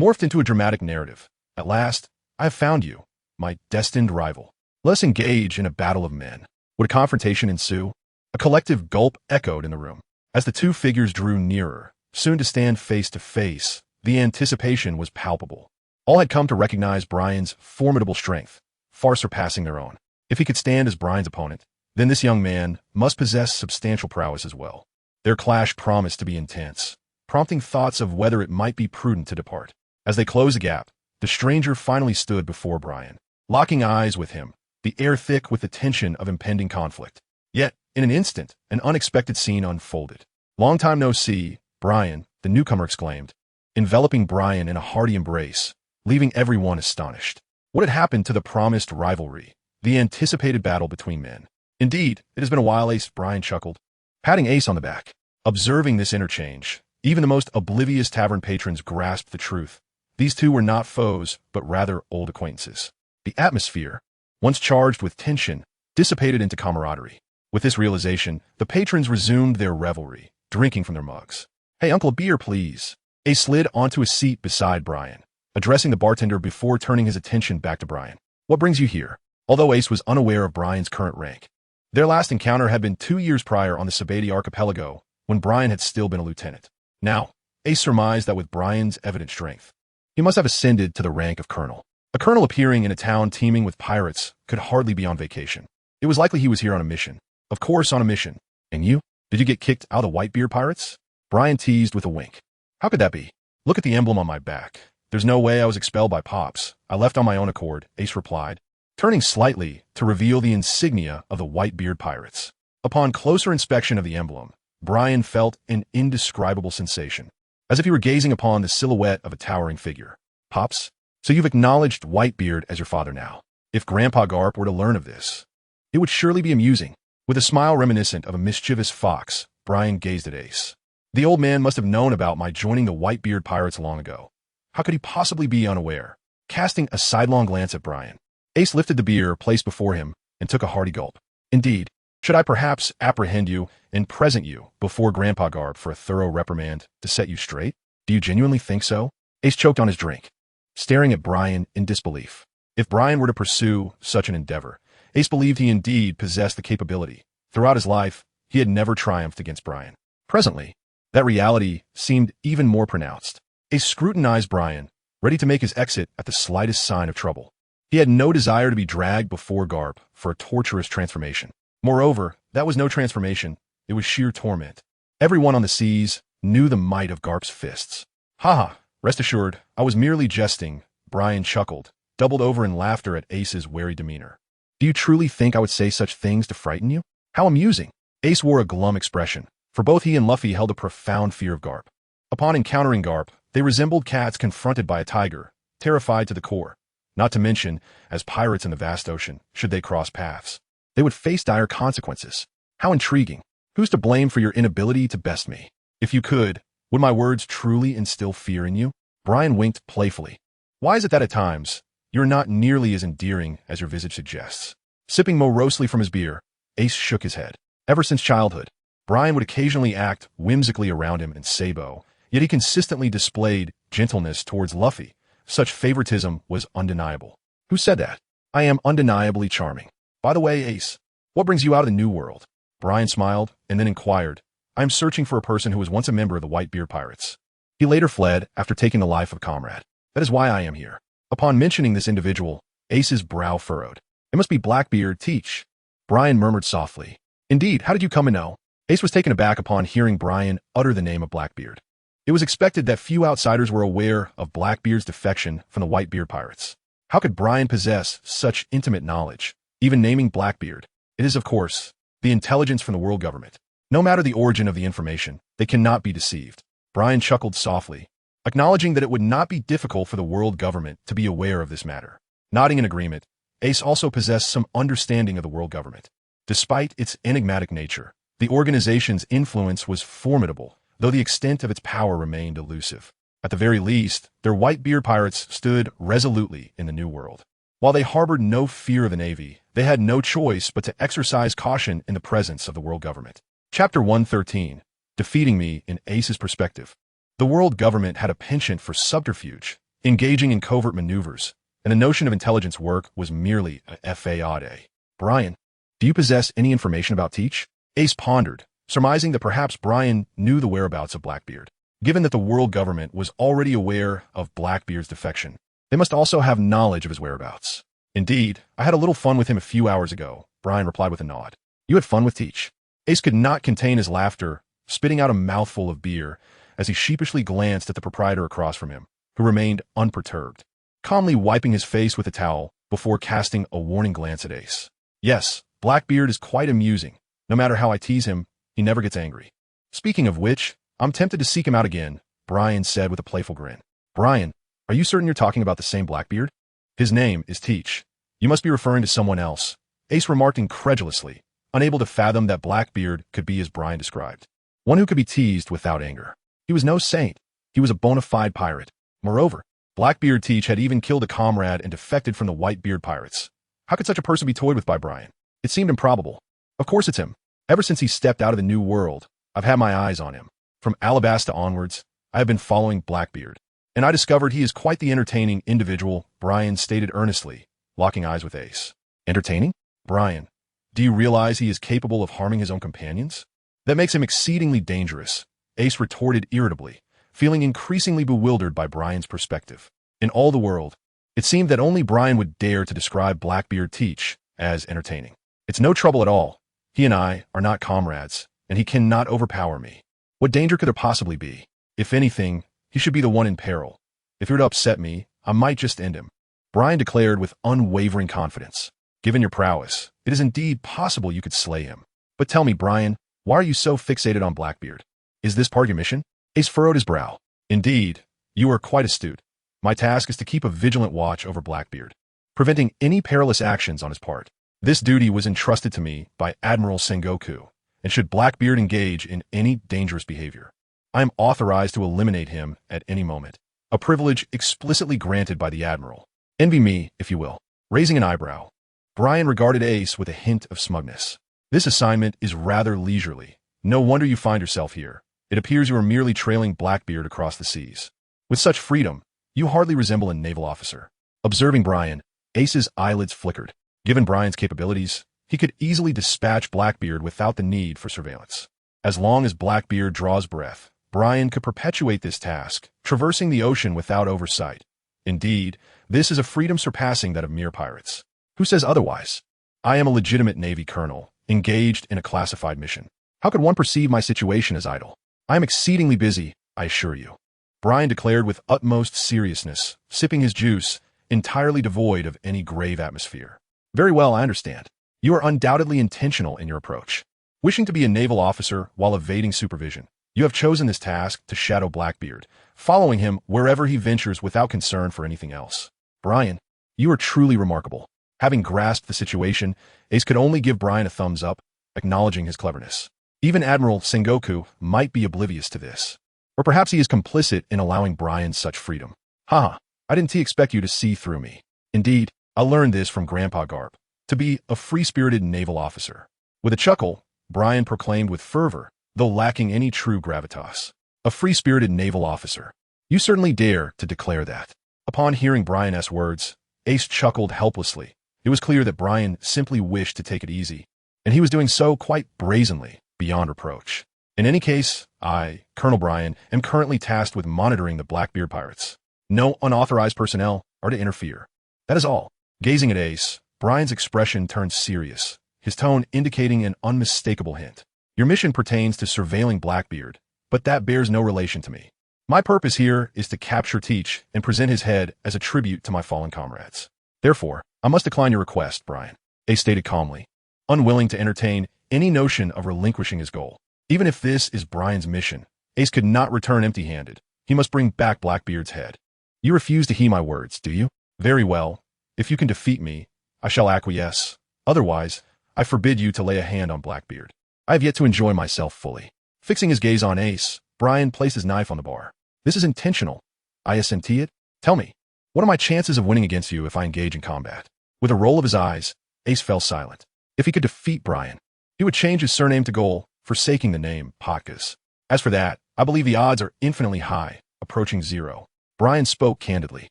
morphed into a dramatic narrative. At last, I have found you, my destined rival. Let us engage in a battle of men. Would a confrontation ensue? A collective gulp echoed in the room. As the two figures drew nearer, soon to stand face to face. The anticipation was palpable. All had come to recognize Brian's formidable strength, far surpassing their own. If he could stand as Brian's opponent, then this young man must possess substantial prowess as well. Their clash promised to be intense, prompting thoughts of whether it might be prudent to depart. As they closed the gap, the stranger finally stood before Brian, locking eyes with him, the air thick with the tension of impending conflict. Yet, in an instant, an unexpected scene unfolded. "Long time no see, Brian," the newcomer exclaimed, enveloping Brian in a hearty embrace, leaving everyone astonished. What had happened to the promised rivalry, the anticipated battle between men? "Indeed, it has been a while, Ace," Brian chuckled, patting Ace on the back. Observing this interchange, even the most oblivious tavern patrons grasped the truth. These two were not foes, but rather old acquaintances. The atmosphere, once charged with tension, dissipated into camaraderie. With this realization, the patrons resumed their revelry, drinking from their mugs. "Hey, Uncle, a beer, please." Ace slid onto a seat beside Brian, addressing the bartender before turning his attention back to Brian. "What brings you here?" Although Ace was unaware of Brian's current rank, their last encounter had been 2 years prior on the Sabati archipelago, when Brian had still been a lieutenant. Now, Ace surmised that with Brian's evident strength, he must have ascended to the rank of colonel. A colonel appearing in a town teeming with pirates could hardly be on vacation. It was likely he was here on a mission. Of course, on a mission. "And you? Did you get kicked out of the Whitebeard pirates?" Brian teased with a wink. "How could that be? Look at the emblem on my back. There's no way I was expelled by Pops. I left on my own accord," Ace replied, turning slightly to reveal the insignia of the Whitebeard pirates. Upon closer inspection of the emblem, Brian felt an indescribable sensation, as if he were gazing upon the silhouette of a towering figure. "Pops? So you've acknowledged Whitebeard as your father now. If Grandpa Garp were to learn of this, it would surely be amusing." With a smile reminiscent of a mischievous fox, Brian gazed at Ace. "The old man must have known about my joining the Whitebeard pirates long ago. How could he possibly be unaware?" Casting a sidelong glance at Brian, Ace lifted the beer placed before him and took a hearty gulp. "Indeed, should I perhaps apprehend you and present you before Grandpa Garp for a thorough reprimand to set you straight? Do you genuinely think so?" Ace choked on his drink, staring at Brian in disbelief. If Brian were to pursue such an endeavor, Ace believed he indeed possessed the capability. Throughout his life, he had never triumphed against Brian. Presently, that reality seemed even more pronounced. Ace scrutinized Brian, ready to make his exit at the slightest sign of trouble. He had no desire to be dragged before Garp for a torturous transformation. Moreover, that was no transformation, it was sheer torment. Everyone on the seas knew the might of Garp's fists. "Haha, rest assured, I was merely jesting," Brian chuckled, doubled over in laughter at Ace's wary demeanor. "Do you truly think I would say such things to frighten you? How amusing." Ace wore a glum expression, for both he and Luffy held a profound fear of Garp. Upon encountering Garp, they resembled cats confronted by a tiger, terrified to the core. Not to mention, as pirates in the vast ocean, should they cross paths, they would face dire consequences. How intriguing. Who's to blame for your inability to best me? If you could, would my words truly instill fear in you? Brian winked playfully. "Why is it that at times, you're not nearly as endearing as your visage suggests?" Sipping morosely from his beer, Ace shook his head. Ever since childhood, Brian would occasionally act whimsically around him in Sabo, yet he consistently displayed gentleness towards Luffy. Such favoritism was undeniable. "Who said that? I am undeniably charming. By the way, Ace, what brings you out of the New World?" Brian smiled and then inquired, "I am searching for a person who was once a member of the Whitebeard pirates. He later fled after taking the life of a comrade. That is why I am here." Upon mentioning this individual, Ace's brow furrowed. "It must be Blackbeard Teach." Brian murmured softly. "Indeed, how did you come to know?" Ace was taken aback upon hearing Brian utter the name of Blackbeard. It was expected that few outsiders were aware of Blackbeard's defection from the Whitebeard pirates. How could Brian possess such intimate knowledge, even naming Blackbeard? It is, of course, the intelligence from the world government. No matter the origin of the information, they cannot be deceived. Brian chuckled softly, acknowledging that it would not be difficult for the world government to be aware of this matter. Nodding in agreement, Ace also possessed some understanding of the world government. Despite its enigmatic nature, the organization's influence was formidable, though the extent of its power remained elusive. At the very least, their Whitebeard pirates stood resolutely in the New World. While they harbored no fear of the Navy, they had no choice but to exercise caution in the presence of the world government. Chapter 113, Defeating Me in Ace's Perspective. The world government had a penchant for subterfuge, engaging in covert maneuvers, and the notion of intelligence work was merely a fade. "Brian, do you possess any information about Teach?" Ace pondered, surmising that perhaps Brian knew the whereabouts of Blackbeard. Given that the world government was already aware of Blackbeard's defection, they must also have knowledge of his whereabouts. Indeed, I had a little fun with him a few hours ago, Brian replied with a nod. You had fun with Teach? Ace could not contain his laughter, spitting out a mouthful of beer as he sheepishly glanced at the proprietor across from him, who remained unperturbed, calmly wiping his face with a towel before casting a warning glance at Ace. Yes, Blackbeard is quite amusing. No matter how I tease him, he never gets angry. Speaking of which, I'm tempted to seek him out again, Brian said with a playful grin. Brian, are you certain you're talking about the same Blackbeard? His name is Teach. You must be referring to someone else, Ace remarked incredulously, unable to fathom that Blackbeard could be as Brian described. One who could be teased without anger. He was no saint. He was a bona fide pirate. Moreover, Blackbeard Teach had even killed a comrade and defected from the Whitebeard pirates. How could such a person be toyed with by Brian? It seemed improbable. Of course it's him. Ever since he stepped out of the New World, I've had my eyes on him. From Alabasta onwards, I have been following Blackbeard, and I discovered he is quite the entertaining individual, Brian stated earnestly, locking eyes with Ace. Entertaining? Brian, do you realize he is capable of harming his own companions? That makes him exceedingly dangerous, Ace retorted irritably, feeling increasingly bewildered by Brian's perspective. In all the world, it seemed that only Brian would dare to describe Blackbeard Teach as entertaining. It's no trouble at all. He and I are not comrades, and he cannot overpower me. What danger could there possibly be? If anything, he should be the one in peril. If he were to upset me, I might just end him, Brian declared with unwavering confidence. Given your prowess, it is indeed possible you could slay him. But tell me, Brian, why are you so fixated on Blackbeard? Is this part of your mission? Ace furrowed his brow. Indeed, you are quite astute. My task is to keep a vigilant watch over Blackbeard, preventing any perilous actions on his part. This duty was entrusted to me by Admiral Sengoku, and should Blackbeard engage in any dangerous behavior, I am authorized to eliminate him at any moment, a privilege explicitly granted by the Admiral. Envy me, if you will. Raising an eyebrow, Brian regarded Ace with a hint of smugness. This assignment is rather leisurely. No wonder you find yourself here. It appears you are merely trailing Blackbeard across the seas. With such freedom, you hardly resemble a naval officer. Observing Brian, Ace's eyelids flickered. Given Brian's capabilities, he could easily dispatch Blackbeard without the need for surveillance. As long as Blackbeard draws breath, Brian could perpetuate this task, traversing the ocean without oversight. Indeed, this is a freedom surpassing that of mere pirates. Who says otherwise? I am a legitimate Navy colonel, engaged in a classified mission. How could one perceive my situation as idle? I am exceedingly busy, I assure you, Brian declared with utmost seriousness, sipping his juice, entirely devoid of any grave atmosphere. Very well, I understand. You are undoubtedly intentional in your approach. Wishing to be a naval officer while evading supervision, you have chosen this task to shadow Blackbeard, following him wherever he ventures without concern for anything else. Brian, you are truly remarkable. Having grasped the situation, Ace could only give Brian a thumbs up, acknowledging his cleverness. Even Admiral Sengoku might be oblivious to this. Or perhaps he is complicit in allowing Brian such freedom. Haha, I didn't expect you to see through me. Indeed, I learned this from Grandpa Garp, to be a free-spirited naval officer. With a chuckle, Brian proclaimed with fervor, though lacking any true gravitas. A free-spirited naval officer. You certainly dare to declare that. Upon hearing Brian's words, Ace chuckled helplessly. It was clear that Brian simply wished to take it easy, and he was doing so quite brazenly, beyond reproach. In any case, I, Colonel Brian, am currently tasked with monitoring the Blackbeard pirates. No unauthorized personnel are to interfere. That is all. Gazing at Ace, Brian's expression turned serious, his tone indicating an unmistakable hint. Your mission pertains to surveilling Blackbeard, but that bears no relation to me. My purpose here is to capture Teach and present his head as a tribute to my fallen comrades. Therefore, I must decline your request, Brian, Ace stated calmly, unwilling to entertain any notion of relinquishing his goal. Even if this is Brian's mission, Ace could not return empty-handed. He must bring back Blackbeard's head. You refuse to heed my words, do you? Very well. If you can defeat me, I shall acquiesce. Otherwise, I forbid you to lay a hand on Blackbeard. I have yet to enjoy myself fully. Fixing his gaze on Ace, Brian placed his knife on the bar. This is intentional. ISMT it? Tell me, what are my chances of winning against you if I engage in combat? With a roll of his eyes, Ace fell silent. If he could defeat Brian, he would change his surname to Goal, forsaking the name Potkas. As for that, I believe the odds are infinitely high, approaching zero. Brian spoke candidly.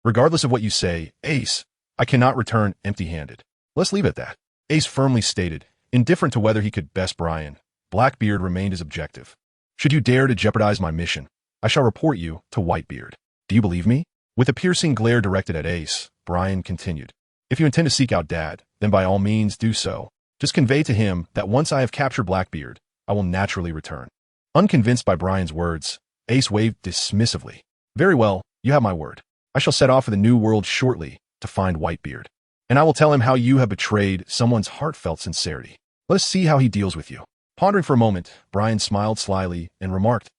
Regardless of what you say, Ace, I cannot return empty-handed. Let's leave it at that. Ace firmly stated, indifferent to whether he could best Brian. Blackbeard remained his objective. Should you dare to jeopardize my mission, I shall report you to Whitebeard. Do you believe me? With a piercing glare directed at Ace, Brian continued. If you intend to seek out Dad, then by all means do so. Just convey to him that once I have captured Blackbeard, I will naturally return. Unconvinced by Brian's words, Ace waved dismissively. Very well, you have my word. I shall set off for the New World shortly to find Whitebeard. And I will tell him how you have betrayed someone's heartfelt sincerity. Let us see how he deals with you. Pondering for a moment, Brian smiled slyly and remarked,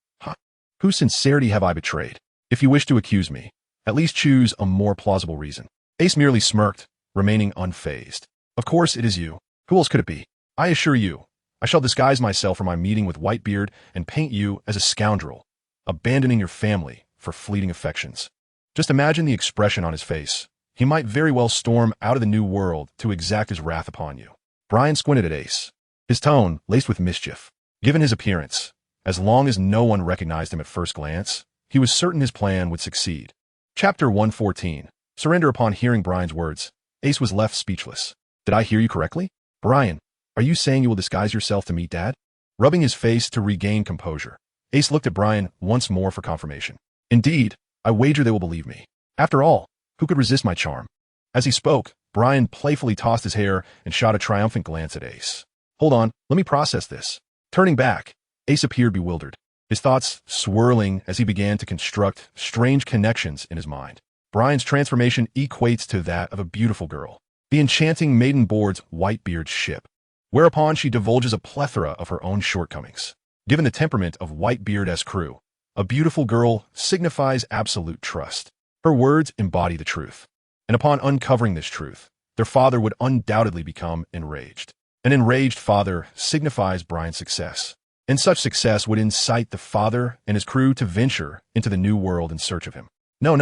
Whose sincerity have I betrayed? If you wish to accuse me, at least choose a more plausible reason. Ace merely smirked, remaining unfazed. Of course it is you. Who else could it be? I assure you, I shall disguise myself for my meeting with Whitebeard and paint you as a scoundrel, abandoning your family for fleeting affections. Just imagine the expression on his face. He might very well storm out of the New World to exact his wrath upon you. Brian squinted at Ace, his tone laced with mischief. Given his appearance, as long as no one recognized him at first glance, he was certain his plan would succeed. Chapter 114. Surrender. Upon hearing Brian's words, Ace was left speechless. Did I hear you correctly? Brian, are you saying you will disguise yourself to meet Dad? Rubbing his face to regain composure, Ace looked at Brian once more for confirmation. Indeed, I wager they will believe me. After all, who could resist my charm? As he spoke, Brian playfully tossed his hair and shot a triumphant glance at Ace. Hold on, let me process this. Turning back, Ace appeared bewildered, his thoughts swirling as he began to construct strange connections in his mind. Brian's transformation equates to that of a beautiful girl. The enchanting maiden boards Whitebeard's ship, whereupon she divulges a plethora of her own shortcomings. Given the temperament of Whitebeard's crew, a beautiful girl signifies absolute trust. Her words embody the truth. And upon uncovering this truth, their father would undoubtedly become enraged. An enraged father signifies Brian's success. And such success would incite the father and his crew to venture into the New World in search of him. No.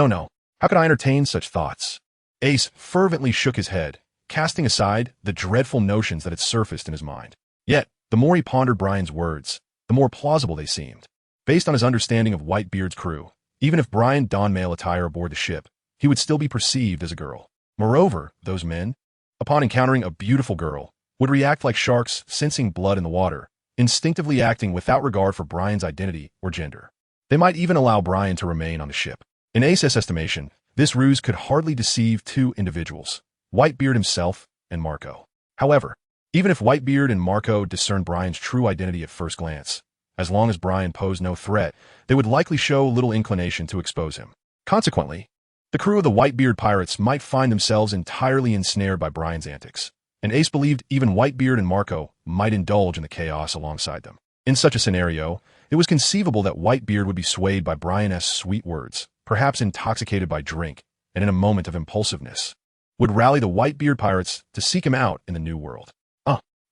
How could I entertain such thoughts? Ace fervently shook his head, casting aside the dreadful notions that had surfaced in his mind. Yet, the more he pondered Brian's words, the more plausible they seemed. Based on his understanding of Whitebeard's crew, even if Brian donned male attire aboard the ship, he would still be perceived as a girl. Moreover, those men, upon encountering a beautiful girl, would react like sharks sensing blood in the water, instinctively acting without regard for Brian's identity or gender. They might even allow Brian to remain on the ship. In Ace's estimation, this ruse could hardly deceive two individuals, Whitebeard himself and Marco. However, even if Whitebeard and Marco discerned Brian's true identity at first glance, as long as Brian posed no threat, they would likely show little inclination to expose him. Consequently, the crew of the Whitebeard pirates might find themselves entirely ensnared by Brian's antics, and Ace believed even Whitebeard and Marco might indulge in the chaos alongside them. In such a scenario, it was conceivable that Whitebeard would be swayed by Brian's sweet words, perhaps intoxicated by drink, and in a moment of impulsiveness, would rally the Whitebeard pirates to seek him out in the New World.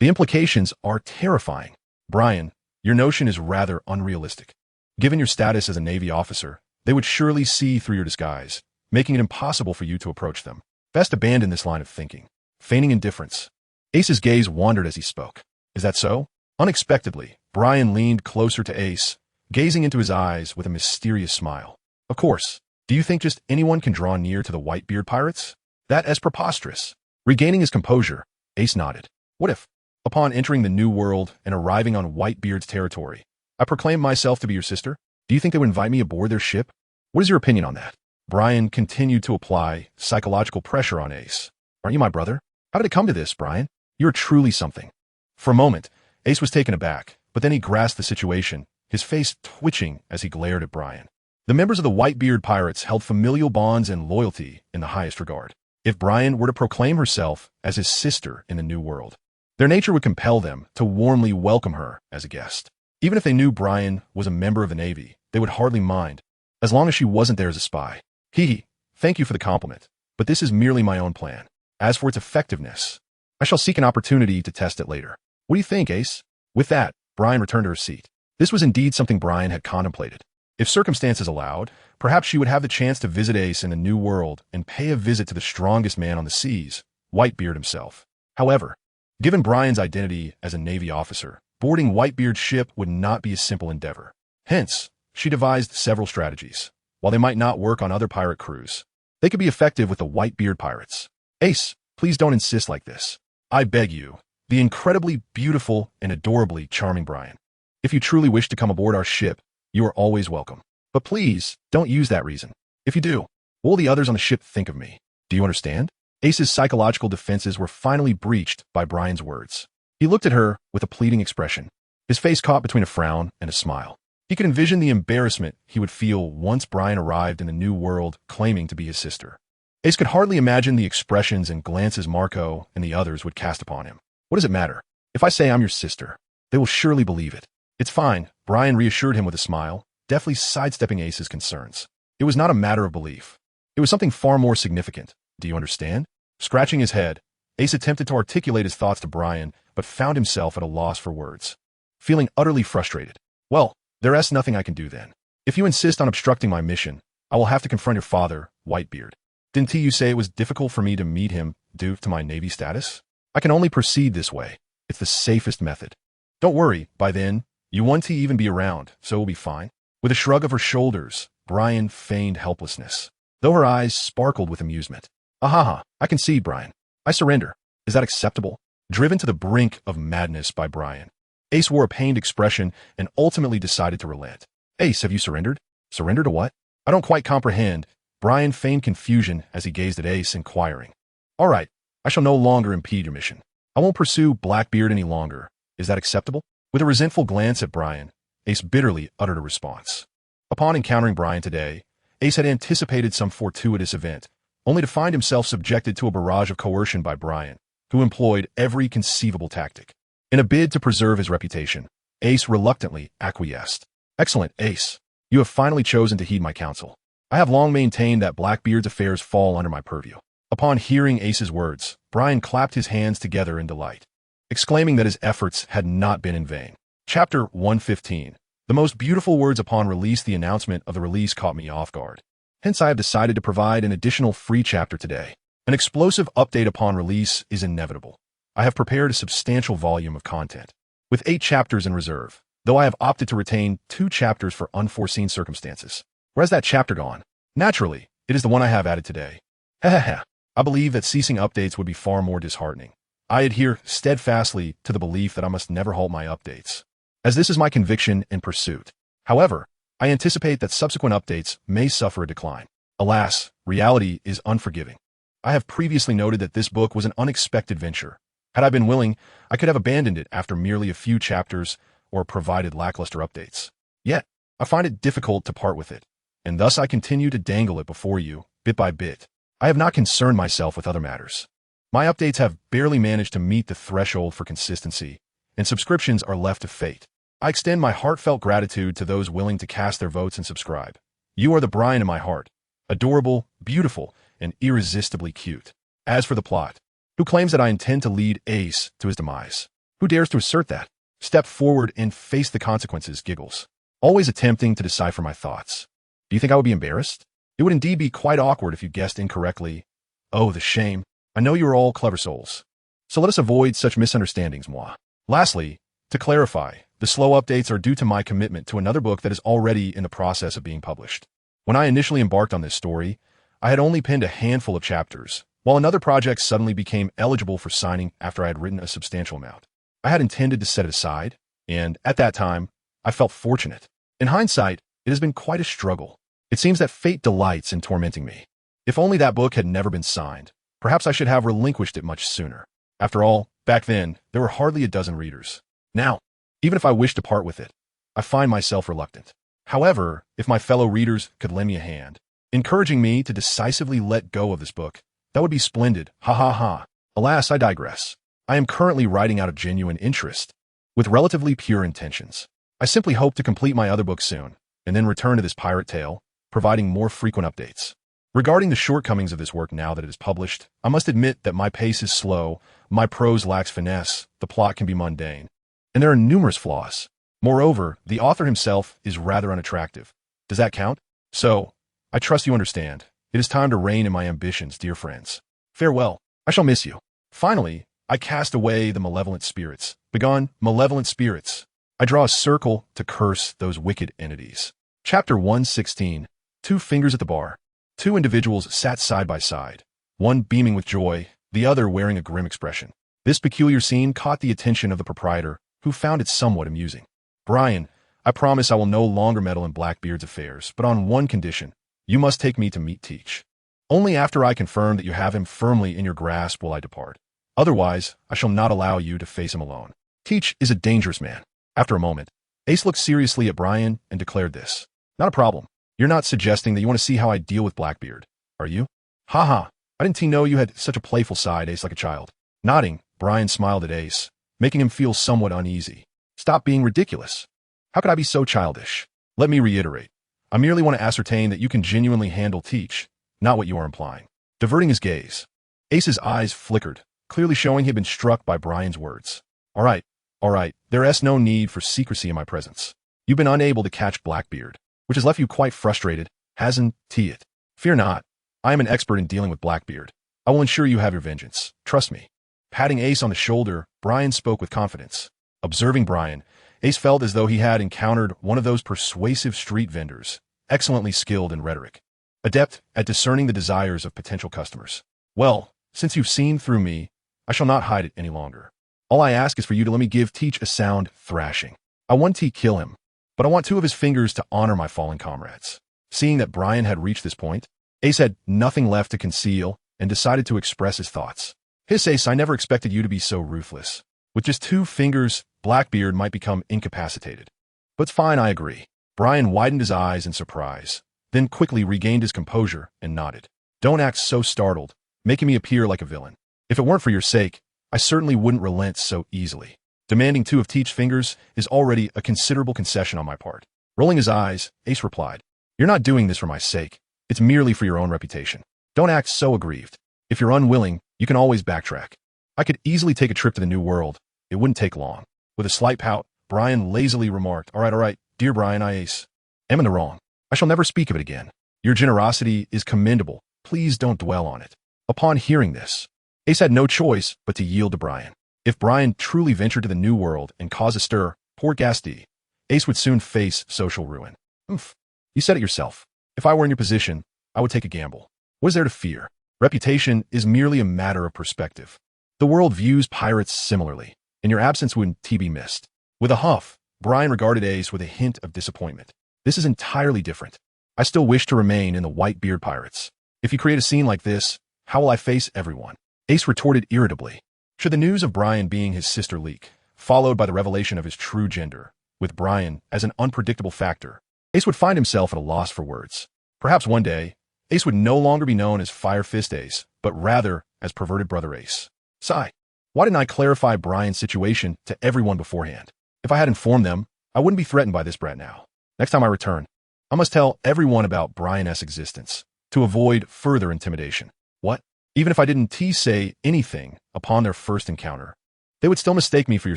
The implications are terrifying. Brian, your notion is rather unrealistic. Given your status as a Navy officer, they would surely see through your disguise, making it impossible for you to approach them. Best abandon this line of thinking. Feigning indifference. Ace's gaze wandered as he spoke. Is that so? Unexpectedly, Brian leaned closer to Ace, gazing into his eyes with a mysterious smile. Of course. Do you think just anyone can draw near to the Whitebeard pirates? That is preposterous. Regaining his composure, Ace nodded. What if, upon entering the New World and arriving on Whitebeard's territory, I proclaim myself to be your sister? Do you think they would invite me aboard their ship? What is your opinion on that? Brian continued to apply psychological pressure on Ace. Aren't you my brother? How did it come to this, Brian? You're truly something. For a moment, Ace was taken aback, but then he grasped the situation, his face twitching as he glared at Brian. The members of the Whitebeard pirates held familial bonds and loyalty in the highest regard. If Brian were to proclaim herself as his sister in the New World, their nature would compel them to warmly welcome her as a guest. Even if they knew Brian was a member of the Navy, they would hardly mind, as long as she wasn't there as a spy. Thank you for the compliment, but this is merely my own plan. As for its effectiveness, I shall seek an opportunity to test it later. What do you think, Ace? With that, Brian returned to her seat. This was indeed something Brian had contemplated. If circumstances allowed, perhaps she would have the chance to visit Ace in the New World and pay a visit to the strongest man on the seas, Whitebeard himself. However, given Brian's identity as a Navy officer, boarding Whitebeard's ship would not be a simple endeavor. Hence, she devised several strategies. While they might not work on other pirate crews, they could be effective with the Whitebeard pirates. Ace, please don't insist like this. I beg you, the incredibly beautiful and adorably charming Brian. If you truly wish to come aboard our ship, you are always welcome. But please, don't use that reason. If you do, what will the others on the ship think of me? Do you understand? Ace's psychological defenses were finally breached by Brian's words. He looked at her with a pleading expression, his face caught between a frown and a smile. He could envision the embarrassment he would feel once Brian arrived in the new world claiming to be his sister. Ace could hardly imagine the expressions and glances Marco and the others would cast upon him. What does it matter? If I say I'm your sister, they will surely believe it. It's fine, Brian reassured him with a smile, deftly sidestepping Ace's concerns. It was not a matter of belief. It was something far more significant. Do you understand? Scratching his head, Ace attempted to articulate his thoughts to Brian, but found himself at a loss for words. Feeling utterly frustrated. Well, there's nothing I can do then. If you insist on obstructing my mission, I will have to confront your father, Whitebeard. Didn't you say it was difficult for me to meet him due to my Navy status? I can only proceed this way. It's the safest method. Don't worry, by then, you won't even be around, so it will be fine. With a shrug of her shoulders, Brian feigned helplessness, though her eyes sparkled with amusement. Ahaha, I concede, Brian. I surrender. Is that acceptable? Driven to the brink of madness by Brian, Ace wore a pained expression and ultimately decided to relent. Ace, have you surrendered? Surrender to what? I don't quite comprehend. Brian feigned confusion as he gazed at Ace, inquiring. All right, I shall no longer impede your mission. I won't pursue Blackbeard any longer. Is that acceptable? With a resentful glance at Brian, Ace bitterly uttered a response. Upon encountering Brian today, Ace had anticipated some fortuitous event, only to find himself subjected to a barrage of coercion by Brian, who employed every conceivable tactic. In a bid to preserve his reputation, Ace reluctantly acquiesced. Excellent, Ace. You have finally chosen to heed my counsel. I have long maintained that Blackbeard's affairs fall under my purview. Upon hearing Ace's words, Brian clapped his hands together in delight, exclaiming that his efforts had not been in vain. Chapter 115. The most beautiful words upon release. The announcement of the release caught me off guard. Hence I have decided to provide an additional free chapter today. An explosive update upon release is inevitable. I have prepared a substantial volume of content, with 8 chapters in reserve, though I have opted to retain 2 chapters for unforeseen circumstances. Where's that chapter gone? Naturally, it is the one I have added today. Hehehe. I believe that ceasing updates would be far more disheartening. I adhere steadfastly to the belief that I must never halt my updates, as this is my conviction and pursuit. However, I anticipate that subsequent updates may suffer a decline. Alas, reality is unforgiving. I have previously noted that this book was an unexpected venture. Had I been willing, I could have abandoned it after merely a few chapters or provided lackluster updates. Yet, I find it difficult to part with it, and thus I continue to dangle it before you, bit by bit. I have not concerned myself with other matters. My updates have barely managed to meet the threshold for consistency, and subscriptions are left to fate. I extend my heartfelt gratitude to those willing to cast their votes and subscribe. You are the Brian in my heart, adorable, beautiful, and irresistibly cute. As for the plot, who claims that I intend to lead Ace to his demise? Who dares to assert that? Step forward and face the consequences, giggles. Always attempting to decipher my thoughts. Do you think I would be embarrassed? It would indeed be quite awkward if you guessed incorrectly. Oh, the shame. I know you are all clever souls. So let us avoid such misunderstandings, moi. Lastly, to clarify, the slow updates are due to my commitment to another book that is already in the process of being published. When I initially embarked on this story, I had only penned a handful of chapters, while another project suddenly became eligible for signing after I had written a substantial amount. I had intended to set it aside, and at that time, I felt fortunate. In hindsight, it has been quite a struggle. It seems that fate delights in tormenting me. If only that book had never been signed, perhaps I should have relinquished it much sooner. After all, back then, there were hardly a dozen readers. Now, even if I wished to part with it, I find myself reluctant. However, if my fellow readers could lend me a hand, encouraging me to decisively let go of this book, that would be splendid. Ha ha ha. Alas, I digress. I am currently writing out of genuine interest, with relatively pure intentions. I simply hope to complete my other book soon, and then return to this pirate tale, providing more frequent updates. Regarding the shortcomings of this work now that it is published, I must admit that my pace is slow, my prose lacks finesse, the plot can be mundane, and there are numerous flaws. Moreover, the author himself is rather unattractive. Does that count? So, I trust you understand. It is time to rein in my ambitions, dear friends. Farewell. I shall miss you. Finally, I cast away the malevolent spirits. Begone, malevolent spirits. I draw a circle to curse those wicked entities. Chapter 116. 2 fingers at the bar. 2 individuals sat side by side, one beaming with joy, the other wearing a grim expression. This peculiar scene caught the attention of the proprietor, who found it somewhat amusing. Brian, I promise I will no longer meddle in Blackbeard's affairs, but on one condition. You must take me to meet Teach. Only after I confirm that you have him firmly in your grasp will I depart. Otherwise, I shall not allow you to face him alone. Teach is a dangerous man. After a moment, Ace looked seriously at Brian and declared this. Not a problem. You're not suggesting that you want to see how I deal with Blackbeard, are you? Haha, I didn't know you had such a playful side, Ace, like a child. Nodding, Brian smiled at Ace, making him feel somewhat uneasy. Stop being ridiculous. How could I be so childish? Let me reiterate. I merely want to ascertain that you can genuinely handle Teach, not what you are implying. Diverting his gaze, Ace's eyes flickered, clearly showing he had been struck by Brian's words. All right, there is no need for secrecy in my presence. You've been unable to catch Blackbeard, which has left you quite frustrated, hasn't it? Fear not. I am an expert in dealing with Blackbeard. I will ensure you have your vengeance. Trust me. Patting Ace on the shoulder, Brian spoke with confidence. Observing Brian, Ace felt as though he had encountered one of those persuasive street vendors, excellently skilled in rhetoric, adept at discerning the desires of potential customers. Well, since you've seen through me, I shall not hide it any longer. All I ask is for you to let me give Teach a sound thrashing. I want to kill him, but I want 2 of his fingers to honor my fallen comrades. Seeing that Brian had reached this point, Ace had nothing left to conceal and decided to express his thoughts. Hiss, Ace, I never expected you to be so ruthless. With just 2 fingers, Blackbeard might become incapacitated. But fine, I agree. Brian widened his eyes in surprise, then quickly regained his composure and nodded. Don't act so startled, making me appear like a villain. If it weren't for your sake, I certainly wouldn't relent so easily. Demanding 2 of Teach's fingers is already a considerable concession on my part. Rolling his eyes, Ace replied, You're not doing this for my sake. It's merely for your own reputation. Don't act so aggrieved. If you're unwilling, you can always backtrack. I could easily take a trip to the New World. It wouldn't take long. With a slight pout, Brian lazily remarked, All right, dear Brian, I Ace am in the wrong. I shall never speak of it again. Your generosity is commendable. Please don't dwell on it. Upon hearing this, Ace had no choice but to yield to Brian. If Brian truly ventured to the New World and caused a stir, poor Gasti, Ace would soon face social ruin. You said it yourself. If I were in your position, I would take a gamble. What is there to fear? Reputation is merely a matter of perspective. The world views pirates similarly, and your absence wouldn't be missed. With a huff, Brian regarded Ace with a hint of disappointment. This is entirely different. I still wish to remain in the Whitebeard Pirates. If you create a scene like this, how will I face everyone? Ace retorted irritably. Should the news of Brian being his sister leak, followed by the revelation of his true gender, with Brian as an unpredictable factor, Ace would find himself at a loss for words. Perhaps one day, Ace would no longer be known as Fire Fist Ace, but rather as Perverted Brother Ace. Sigh. Why didn't I clarify Brian's situation to everyone beforehand? If I had informed them, I wouldn't be threatened by this brat now. Next time I return, I must tell everyone about Brian's existence, to avoid further intimidation. What? Even if I didn't say anything upon their first encounter, they would still mistake me for your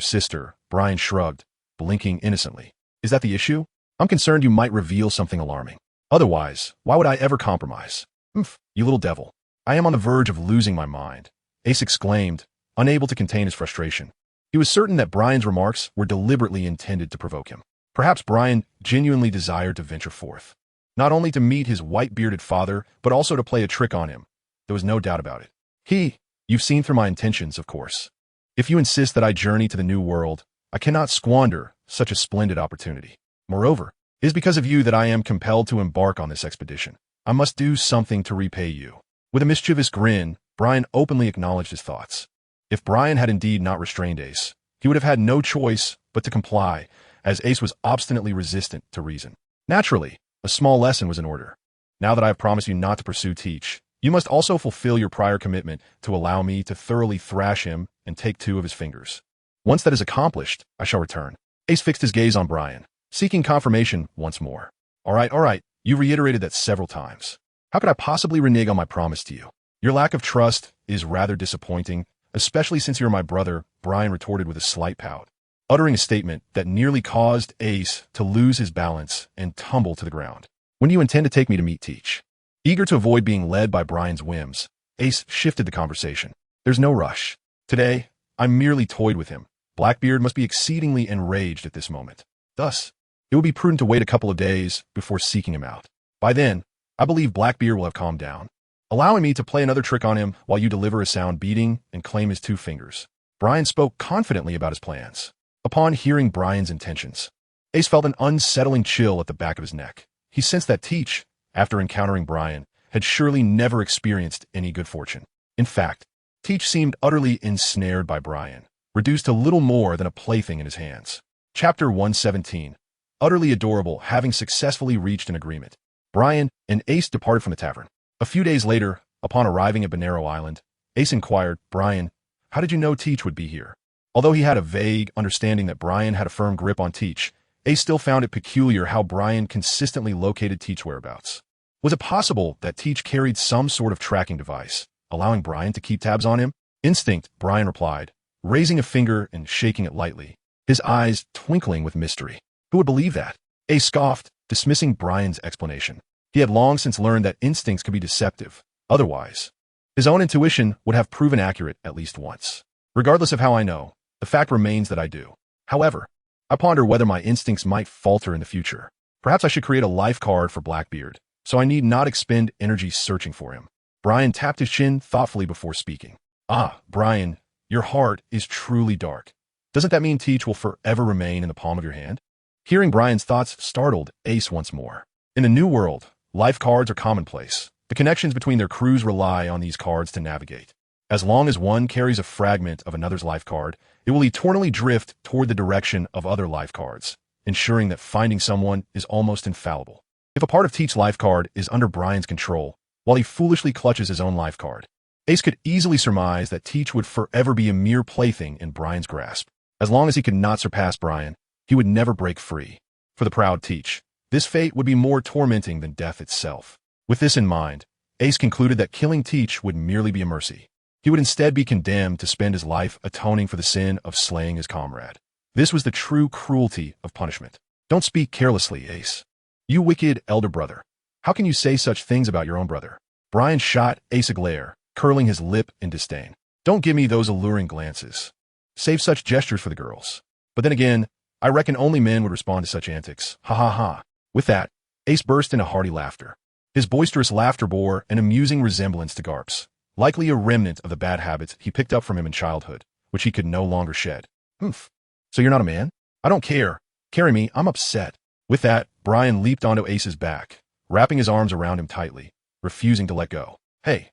sister, Brian shrugged, blinking innocently. Is that the issue? I'm concerned you might reveal something alarming. Otherwise, why would I ever compromise? You little devil. I am on the verge of losing my mind, Ace exclaimed, unable to contain his frustration. He was certain that Brian's remarks were deliberately intended to provoke him. Perhaps Brian genuinely desired to venture forth, not only to meet his white-bearded father, but also to play a trick on him. There was no doubt about it. You've seen through my intentions, of course. If you insist that I journey to the New World, I cannot squander such a splendid opportunity. Moreover, it is because of you that I am compelled to embark on this expedition. I must do something to repay you. With a mischievous grin, Brian openly acknowledged his thoughts. If Brian had indeed not restrained Ace, he would have had no choice but to comply, as Ace was obstinately resistant to reason. Naturally, a small lesson was in order. Now that I have promised you not to pursue Teach, you must also fulfill your prior commitment to allow me to thoroughly thrash him and take 2 of his fingers. Once that is accomplished, I shall return. Ace fixed his gaze on Brian, seeking confirmation once more. All right, you reiterated that several times. How could I possibly renege on my promise to you? Your lack of trust is rather disappointing, especially since you're my brother, Brian retorted with a slight pout, uttering a statement that nearly caused Ace to lose his balance and tumble to the ground. When do you intend to take me to meet Teach? Eager to avoid being led by Brian's whims, Ace shifted the conversation. There's no rush. Today, I merely toyed with him. Blackbeard must be exceedingly enraged at this moment. Thus, it would be prudent to wait a couple of days before seeking him out. By then, I believe Blackbeard will have calmed down, allowing me to play another trick on him while you deliver a sound beating and claim his 2 fingers. Brian spoke confidently about his plans. Upon hearing Brian's intentions, Ace felt an unsettling chill at the back of his neck. He sensed that Teach, after encountering Brian, had surely never experienced any good fortune. In fact, Teach seemed utterly ensnared by Brian, reduced to little more than a plaything in his hands. Chapter 117. Utterly adorable, having successfully reached an agreement. Brian and Ace departed from the tavern. A few days later, upon arriving at Bonero Island, Ace inquired, "Brian, how did you know Teach would be here?" Although he had a vague understanding that Brian had a firm grip on Teach, Ace still found it peculiar how Brian consistently located Teach's whereabouts. Was it possible that Teach carried some sort of tracking device, allowing Brian to keep tabs on him? "Instinct," Brian replied, raising a finger and shaking it lightly, his eyes twinkling with mystery. Who would believe that? Ace scoffed, dismissing Brian's explanation. He had long since learned that instincts could be deceptive. Otherwise, his own intuition would have proven accurate at least once. "Regardless of how I know, the fact remains that I do. However, I ponder whether my instincts might falter in the future. Perhaps I should create a life card for Blackbeard, so I need not expend energy searching for him." Brian tapped his chin thoughtfully before speaking. "Ah, Brian, your heart is truly dark. Doesn't that mean Teach will forever remain in the palm of your hand?" Hearing Brian's thoughts startled Ace once more. In the new world, life cards are commonplace. The connections between their crews rely on these cards to navigate. As long as one carries a fragment of another's life card, it will eternally drift toward the direction of other life cards, ensuring that finding someone is almost infallible. If a part of Teach's life card is under Brian's control, while he foolishly clutches his own life card, Ace could easily surmise that Teach would forever be a mere plaything in Brian's grasp. As long as he could not surpass Brian, he would never break free. For the proud Teach, this fate would be more tormenting than death itself. With this in mind, Ace concluded that killing Teach would merely be a mercy. He would instead be condemned to spend his life atoning for the sin of slaying his comrade. This was the true cruelty of punishment. "Don't speak carelessly, Ace. You wicked elder brother. How can you say such things about your own brother?" Brian shot Ace a glare, curling his lip in disdain. "Don't give me those alluring glances. Save such gestures for the girls. But then again, I reckon only men would respond to such antics. Ha ha ha." With that, Ace burst into hearty laughter. His boisterous laughter bore an amusing resemblance to Garp's, likely a remnant of the bad habits he picked up from him in childhood, which he could no longer shed. "Humph. So you're not a man? I don't care. Carry me, I'm upset." With that, Brian leaped onto Ace's back, wrapping his arms around him tightly, refusing to let go. Hey,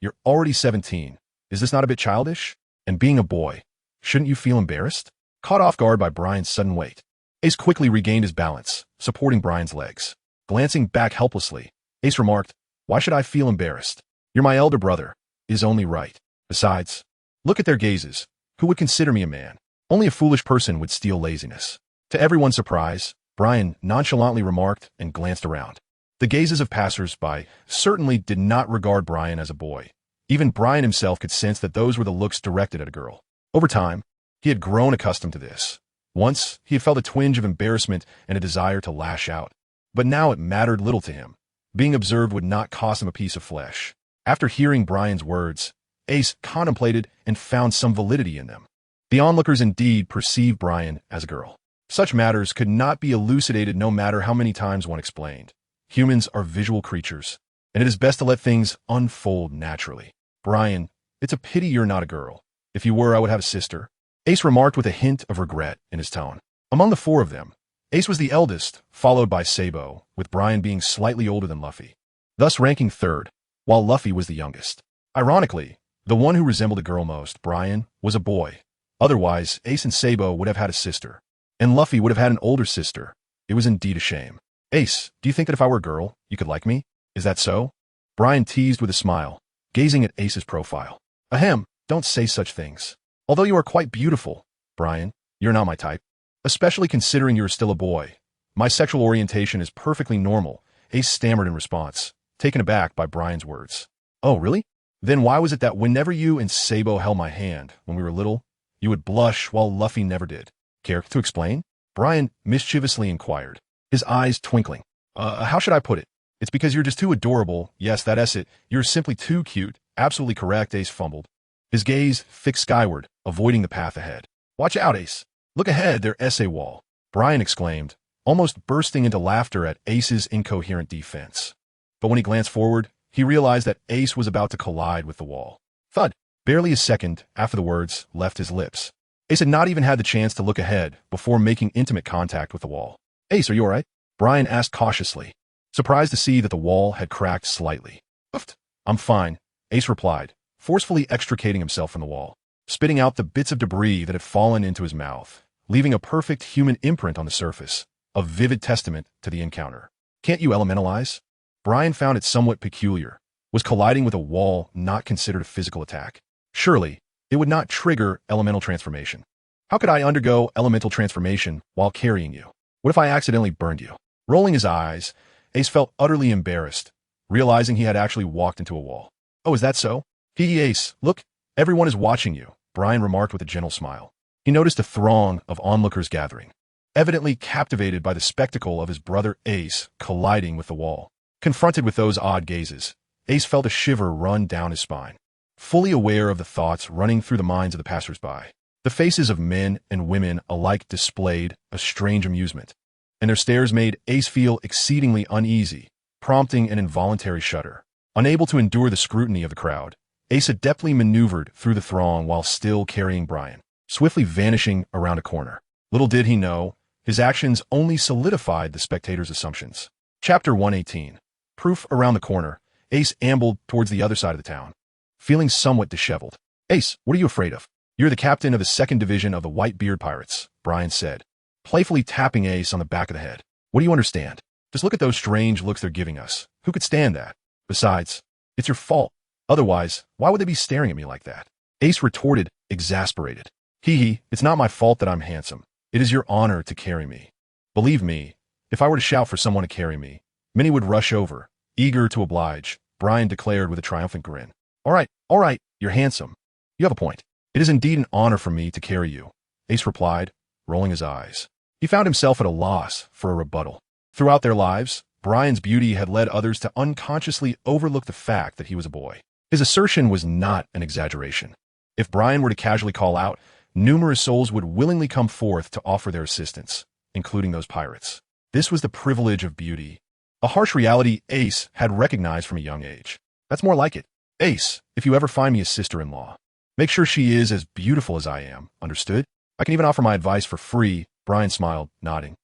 you're already 17. Is this not a bit childish? And being a boy, shouldn't you feel embarrassed?" Caught off guard by Brian's sudden weight, Ace quickly regained his balance, supporting Brian's legs. Glancing back helplessly, Ace remarked, "Why should I feel embarrassed? You're my elder brother. It is only right. Besides, look at their gazes. Who would consider me a man? Only a foolish person would steal laziness." To everyone's surprise, Brian nonchalantly remarked and glanced around. The gazes of passers-by certainly did not regard Brian as a boy. Even Brian himself could sense that those were the looks directed at a girl. Over time, he had grown accustomed to this. Once, he had felt a twinge of embarrassment and a desire to lash out. But now it mattered little to him. Being observed would not cost him a piece of flesh. After hearing Brian's words, Ace contemplated and found some validity in them. The onlookers indeed perceived Brian as a girl. Such matters could not be elucidated no matter how many times one explained. Humans are visual creatures, and it is best to let things unfold naturally. "Brian, it's a pity you're not a girl. If you were, I would have a sister," Ace remarked with a hint of regret in his tone. Among the four of them, Ace was the eldest, followed by Sabo, with Brian being slightly older than Luffy, thus ranking third, while Luffy was the youngest. Ironically, the one who resembled a girl most, Brian, was a boy. Otherwise, Ace and Sabo would have had a sister, and Luffy would have had an older sister. It was indeed a shame. "Ace, do you think that if I were a girl, you could like me? Is that so?" Brian teased with a smile, gazing at Ace's profile. "Ahem, don't say such things. Although you are quite beautiful, Brian, you're not my type. Especially considering you're still a boy. My sexual orientation is perfectly normal," Ace stammered in response, taken aback by Brian's words. "Oh, really? Then why was it that whenever you and Sabo held my hand when we were little, you would blush while Luffy never did? Care to explain?" Brian mischievously inquired, his eyes twinkling. How should I put it? It's because you're just too adorable. Yes, that's it. You're simply too cute." "Absolutely correct," Ace fumbled, his gaze fixed skyward, avoiding the path ahead. "Watch out, Ace. Look ahead, their essay wall," Brian exclaimed, almost bursting into laughter at Ace's incoherent defense. But when he glanced forward, he realized that Ace was about to collide with the wall. Thud! Barely a second after the words left his lips, Ace had not even had the chance to look ahead before making intimate contact with the wall. Ace, are you alright? Brian asked cautiously, surprised to see that the wall had cracked slightly. Oofed. I'm fine, Ace replied, forcefully extricating himself from the wall, spitting out the bits of debris that had fallen into his mouth, leaving a perfect human imprint on the surface, a vivid testament to the encounter. Can't you elementalize? Brian found it somewhat peculiar. Was colliding with a wall not considered a physical attack? Surely, it would not trigger elemental transformation. How could I undergo elemental transformation while carrying you? What if I accidentally burned you? Rolling his eyes, Ace felt utterly embarrassed, realizing he had actually walked into a wall. Oh, is that so? He, Ace, look, everyone is watching you, Brian remarked with a gentle smile. He noticed a throng of onlookers gathering, evidently captivated by the spectacle of his brother Ace colliding with the wall. Confronted with those odd gazes, Ace felt a shiver run down his spine, fully aware of the thoughts running through the minds of the passers-by. The faces of men and women alike displayed a strange amusement, and their stares made Ace feel exceedingly uneasy, prompting an involuntary shudder. Unable to endure the scrutiny of the crowd, Ace adeptly maneuvered through the throng while still carrying Brian, swiftly vanishing around a corner. Little did he know, his actions only solidified the spectators' assumptions. Chapter 118. Proof. Around the corner, Ace ambled towards the other side of the town, feeling somewhat disheveled. Ace, what are you afraid of? You're the captain of the 2nd Division of the Whitebeard Pirates, Brian said, playfully tapping Ace on the back of the head. What do you understand? Just look at those strange looks they're giving us. Who could stand that? Besides, it's your fault. Otherwise, why would they be staring at me like that? Ace retorted, exasperated. He, it's not my fault that I'm handsome. It is your honor to carry me. Believe me, if I were to shout for someone to carry me, many would rush over, eager to oblige, Brian declared with a triumphant grin. All right, you're handsome. You have a point. It is indeed an honor for me to carry you, Ace replied, rolling his eyes. He found himself at a loss for a rebuttal. Throughout their lives, Brian's beauty had led others to unconsciously overlook the fact that he was a boy. His assertion was not an exaggeration. If Brian were to casually call out, numerous souls would willingly come forth to offer their assistance, including those pirates. This was the privilege of beauty, a harsh reality Ace had recognized from a young age. That's more like it. Ace, if you ever find me a sister-in-law, make sure she is as beautiful as I am, understood? I can even offer my advice for free, Brian smiled, nodding.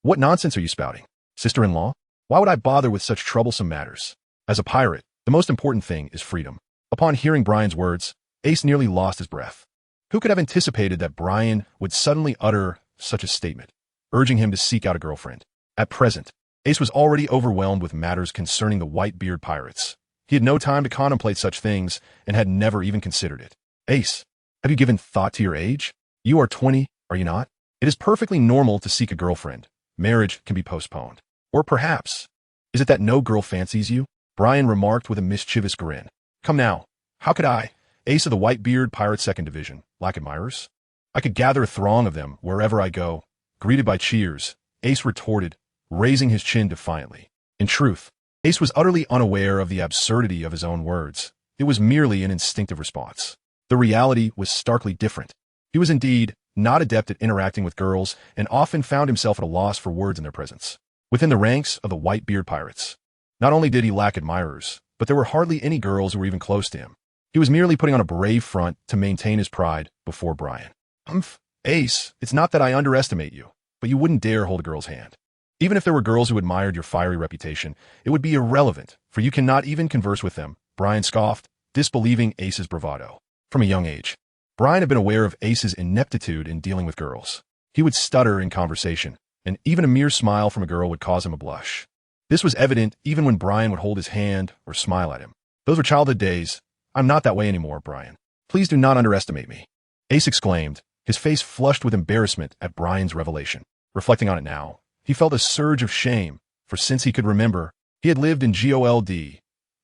What nonsense are you spouting? Sister-in-law? Why would I bother with such troublesome matters? As a pirate, the most important thing is freedom. Upon hearing Brian's words, Ace nearly lost his breath. Who could have anticipated that Brian would suddenly utter such a statement, urging him to seek out a girlfriend? At present, Ace was already overwhelmed with matters concerning the Whitebeard Pirates. He had no time to contemplate such things and had never even considered it. Ace, have you given thought to your age? You are 20, are you not? It is perfectly normal to seek a girlfriend. Marriage can be postponed. Or perhaps, is it that no girl fancies you? Brian remarked with a mischievous grin. Come now, how could I, Ace of the Whitebeard Pirate 2nd Division, lack admirers? I could gather a throng of them wherever I go. Greeted by cheers, Ace retorted, raising his chin defiantly. In truth, Ace was utterly unaware of the absurdity of his own words. It was merely an instinctive response. The reality was starkly different. He was indeed not adept at interacting with girls and often found himself at a loss for words in their presence. Within the ranks of the Whitebeard Pirates, not only did he lack admirers, but there were hardly any girls who were even close to him. He was merely putting on a brave front to maintain his pride before Brian. Ace, it's not that I underestimate you, but you wouldn't dare hold a girl's hand. Even if there were girls who admired your fiery reputation, it would be irrelevant, for you cannot even converse with them, Brian scoffed, disbelieving Ace's bravado. From a young age, Brian had been aware of Ace's ineptitude in dealing with girls. He would stutter in conversation, and even a mere smile from a girl would cause him a blush. This was evident even when Brian would hold his hand or smile at him. Those were childhood days. I'm not that way anymore, Brian. Please do not underestimate me. Ace exclaimed, his face flushed with embarrassment at Brian's revelation. Reflecting on it now, he felt a surge of shame, for since he could remember, he had lived in Gold,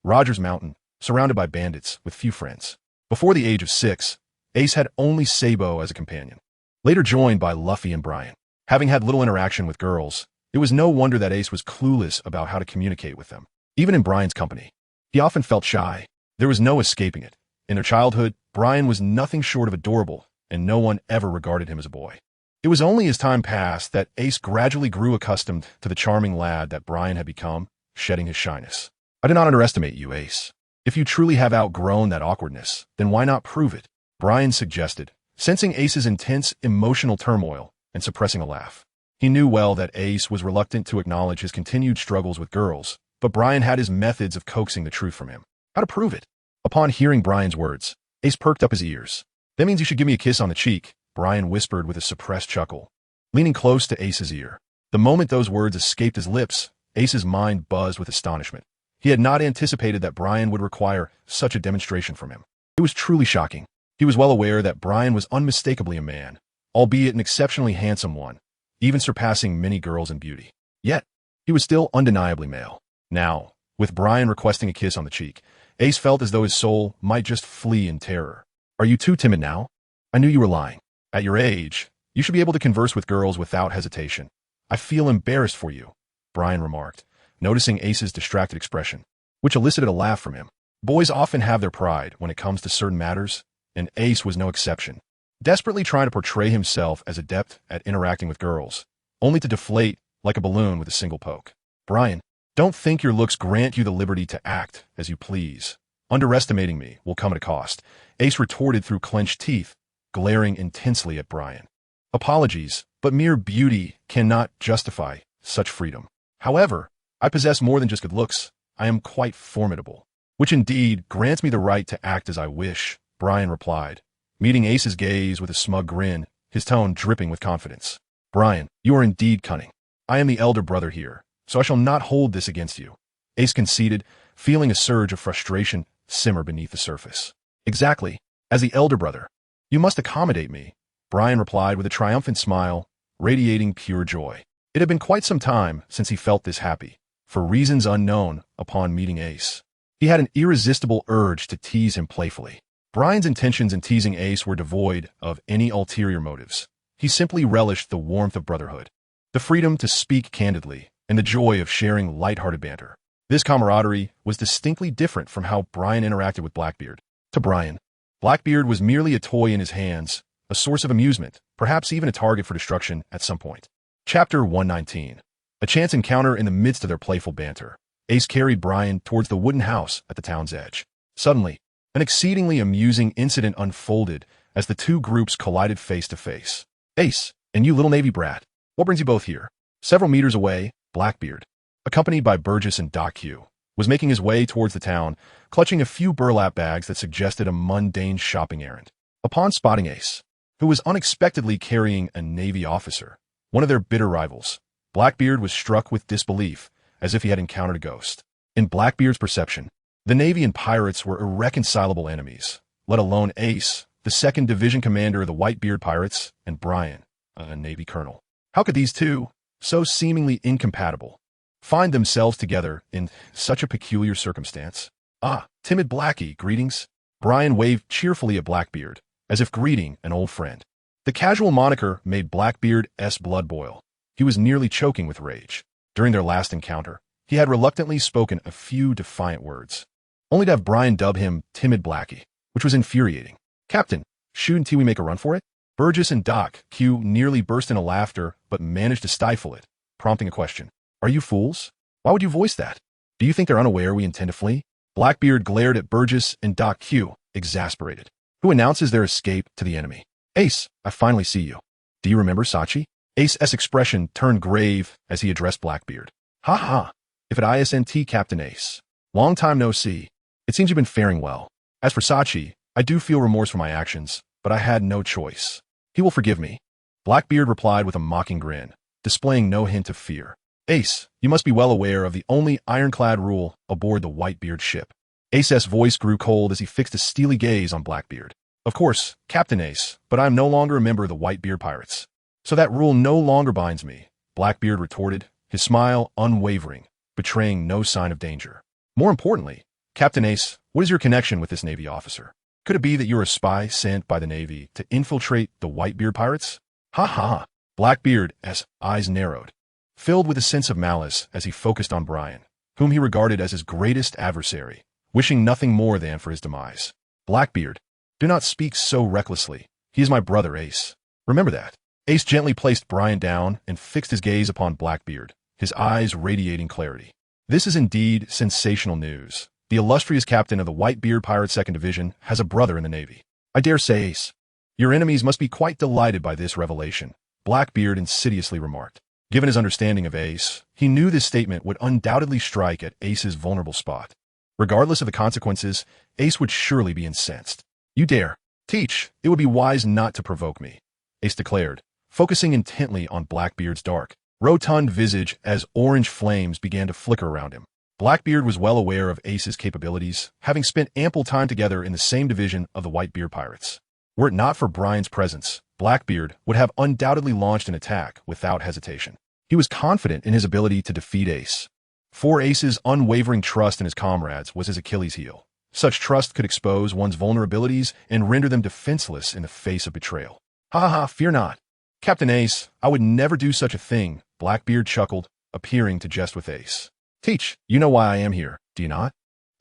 Rogers Mountain, surrounded by bandits with few friends. Before the age of 6, Ace had only Sabo as a companion, later joined by Luffy and Brian. Having had little interaction with girls, it was no wonder that Ace was clueless about how to communicate with them. Even in Brian's company, he often felt shy. There was no escaping it. In their childhood, Brian was nothing short of adorable, and no one ever regarded him as a boy. It was only as time passed that Ace gradually grew accustomed to the charming lad that Brian had become, shedding his shyness. I did not underestimate you, Ace. If you truly have outgrown that awkwardness, then why not prove it? Brian suggested, sensing Ace's intense emotional turmoil and suppressing a laugh. He knew well that Ace was reluctant to acknowledge his continued struggles with girls, but Brian had his methods of coaxing the truth from him. How to prove it? Upon hearing Brian's words, Ace perked up his ears. That means you should give me a kiss on the cheek, Brian whispered with a suppressed chuckle, leaning close to Ace's ear. The moment those words escaped his lips, Ace's mind buzzed with astonishment. He had not anticipated that Brian would require such a demonstration from him. It was truly shocking. He was well aware that Brian was unmistakably a man, albeit an exceptionally handsome one, even surpassing many girls in beauty. Yet, he was still undeniably male. Now, with Brian requesting a kiss on the cheek, Ace felt as though his soul might just flee in terror. Are you too timid now? I knew you were lying. At your age, you should be able to converse with girls without hesitation. I feel embarrassed for you, Brian remarked, noticing Ace's distracted expression, which elicited a laugh from him. Boys often have their pride when it comes to certain matters, and Ace was no exception. Desperately trying to portray himself as adept at interacting with girls, only to deflate like a balloon with a single poke. Brian, don't think your looks grant you the liberty to act as you please. Underestimating me will come at a cost, Ace retorted through clenched teeth, glaring intensely at Brian. Apologies, but mere beauty cannot justify such freedom. However, I possess more than just good looks. I am quite formidable, which indeed grants me the right to act as I wish, Brian replied, meeting Ace's gaze with a smug grin, his tone dripping with confidence. Brian, you are indeed cunning. I am the elder brother here, so I shall not hold this against you. Ace conceded, feeling a surge of frustration simmer beneath the surface. Exactly, as the elder brother. You must accommodate me, Brian replied with a triumphant smile, radiating pure joy. It had been quite some time since he felt this happy, for reasons unknown upon meeting Ace. He had an irresistible urge to tease him playfully. Brian's intentions in teasing Ace were devoid of any ulterior motives. He simply relished the warmth of brotherhood, the freedom to speak candidly, and the joy of sharing lighthearted banter. This camaraderie was distinctly different from how Brian interacted with Blackbeard. To Brian, Blackbeard was merely a toy in his hands, a source of amusement, perhaps even a target for destruction at some point. Chapter 119. A chance encounter in the midst of their playful banter. Ace carried Brian towards the wooden house at the town's edge. Suddenly, an exceedingly amusing incident unfolded as the two groups collided face to face. Ace, and you little Navy brat, what brings you both here? Several meters away, Blackbeard, accompanied by Burgess and He, was making his way towards the town, clutching a few burlap bags that suggested a mundane shopping errand. Upon spotting Ace, who was unexpectedly carrying a Navy officer, one of their bitter rivals, Blackbeard was struck with disbelief, as if he had encountered a ghost. In Blackbeard's perception, the Navy and pirates were irreconcilable enemies, let alone Ace, the 2nd Division commander of the Whitebeard Pirates, and Brian, a Navy colonel. How could these two, so seemingly incompatible, find themselves together in such a peculiar circumstance? Ah, timid Blackie, greetings. Brian waved cheerfully at Blackbeard, as if greeting an old friend. The casual moniker made Blackbeard's blood boil. He was nearly choking with rage. During their last encounter, he had reluctantly spoken a few defiant words, only to have Brian dub him Timid Blackie, which was infuriating. Captain, shouldn't we make a run for it? Burgess and He nearly burst into laughter, but managed to stifle it, prompting a question. Are you fools? Why would you voice that? Do you think they're unaware we intend to flee? Blackbeard glared at Burgess and He, exasperated, who announces their escape to the enemy. Ace, I finally see you. Do you remember Sachi? Ace's expression turned grave as he addressed Blackbeard. Ha ha, if it isn't Captain Ace. Long time no see. It seems you've been faring well. As for Sachi, I do feel remorse for my actions, but I had no choice. He will forgive me. Blackbeard replied with a mocking grin, displaying no hint of fear. Ace, you must be well aware of the only ironclad rule aboard the Whitebeard ship. Ace's voice grew cold as he fixed a steely gaze on Blackbeard. Of course, Captain Ace, but I am no longer a member of the Whitebeard Pirates. So that rule no longer binds me, Blackbeard retorted, his smile unwavering, betraying no sign of danger. More importantly, Captain Ace, what is your connection with this Navy officer? Could it be that you're a spy sent by the Navy to infiltrate the Whitebeard Pirates? Ha ha! Blackbeard's eyes narrowed, filled with a sense of malice as he focused on Brian, whom he regarded as his greatest adversary, wishing nothing more than for his demise. Blackbeard, do not speak so recklessly. He is my brother Ace. Remember that. Ace gently placed Brian down and fixed his gaze upon Blackbeard, his eyes radiating clarity. This is indeed sensational news. The illustrious captain of the Whitebeard Pirate 2nd Division has a brother in the Navy. I dare say, Ace, Your enemies must be quite delighted by this revelation, Blackbeard insidiously remarked. Given his understanding of Ace, he knew this statement would undoubtedly strike at Ace's vulnerable spot. Regardless of the consequences, Ace would surely be incensed. You dare. Teach, it would be wise not to provoke me, Ace declared, focusing intently on Blackbeard's dark, rotund visage as orange flames began to flicker around him. Blackbeard was well aware of Ace's capabilities, having spent ample time together in the same division of the Whitebeard pirates. Were it not for Brian's presence, Blackbeard would have undoubtedly launched an attack without hesitation. He was confident in his ability to defeat Ace. For Ace's unwavering trust in his comrades was his Achilles heel. Such trust could expose one's vulnerabilities and render them defenseless in the face of betrayal. Ha ha ha, fear not. Captain Ace, I would never do such a thing, Blackbeard chuckled, appearing to jest with Ace. Teach, you know why I am here, do you not?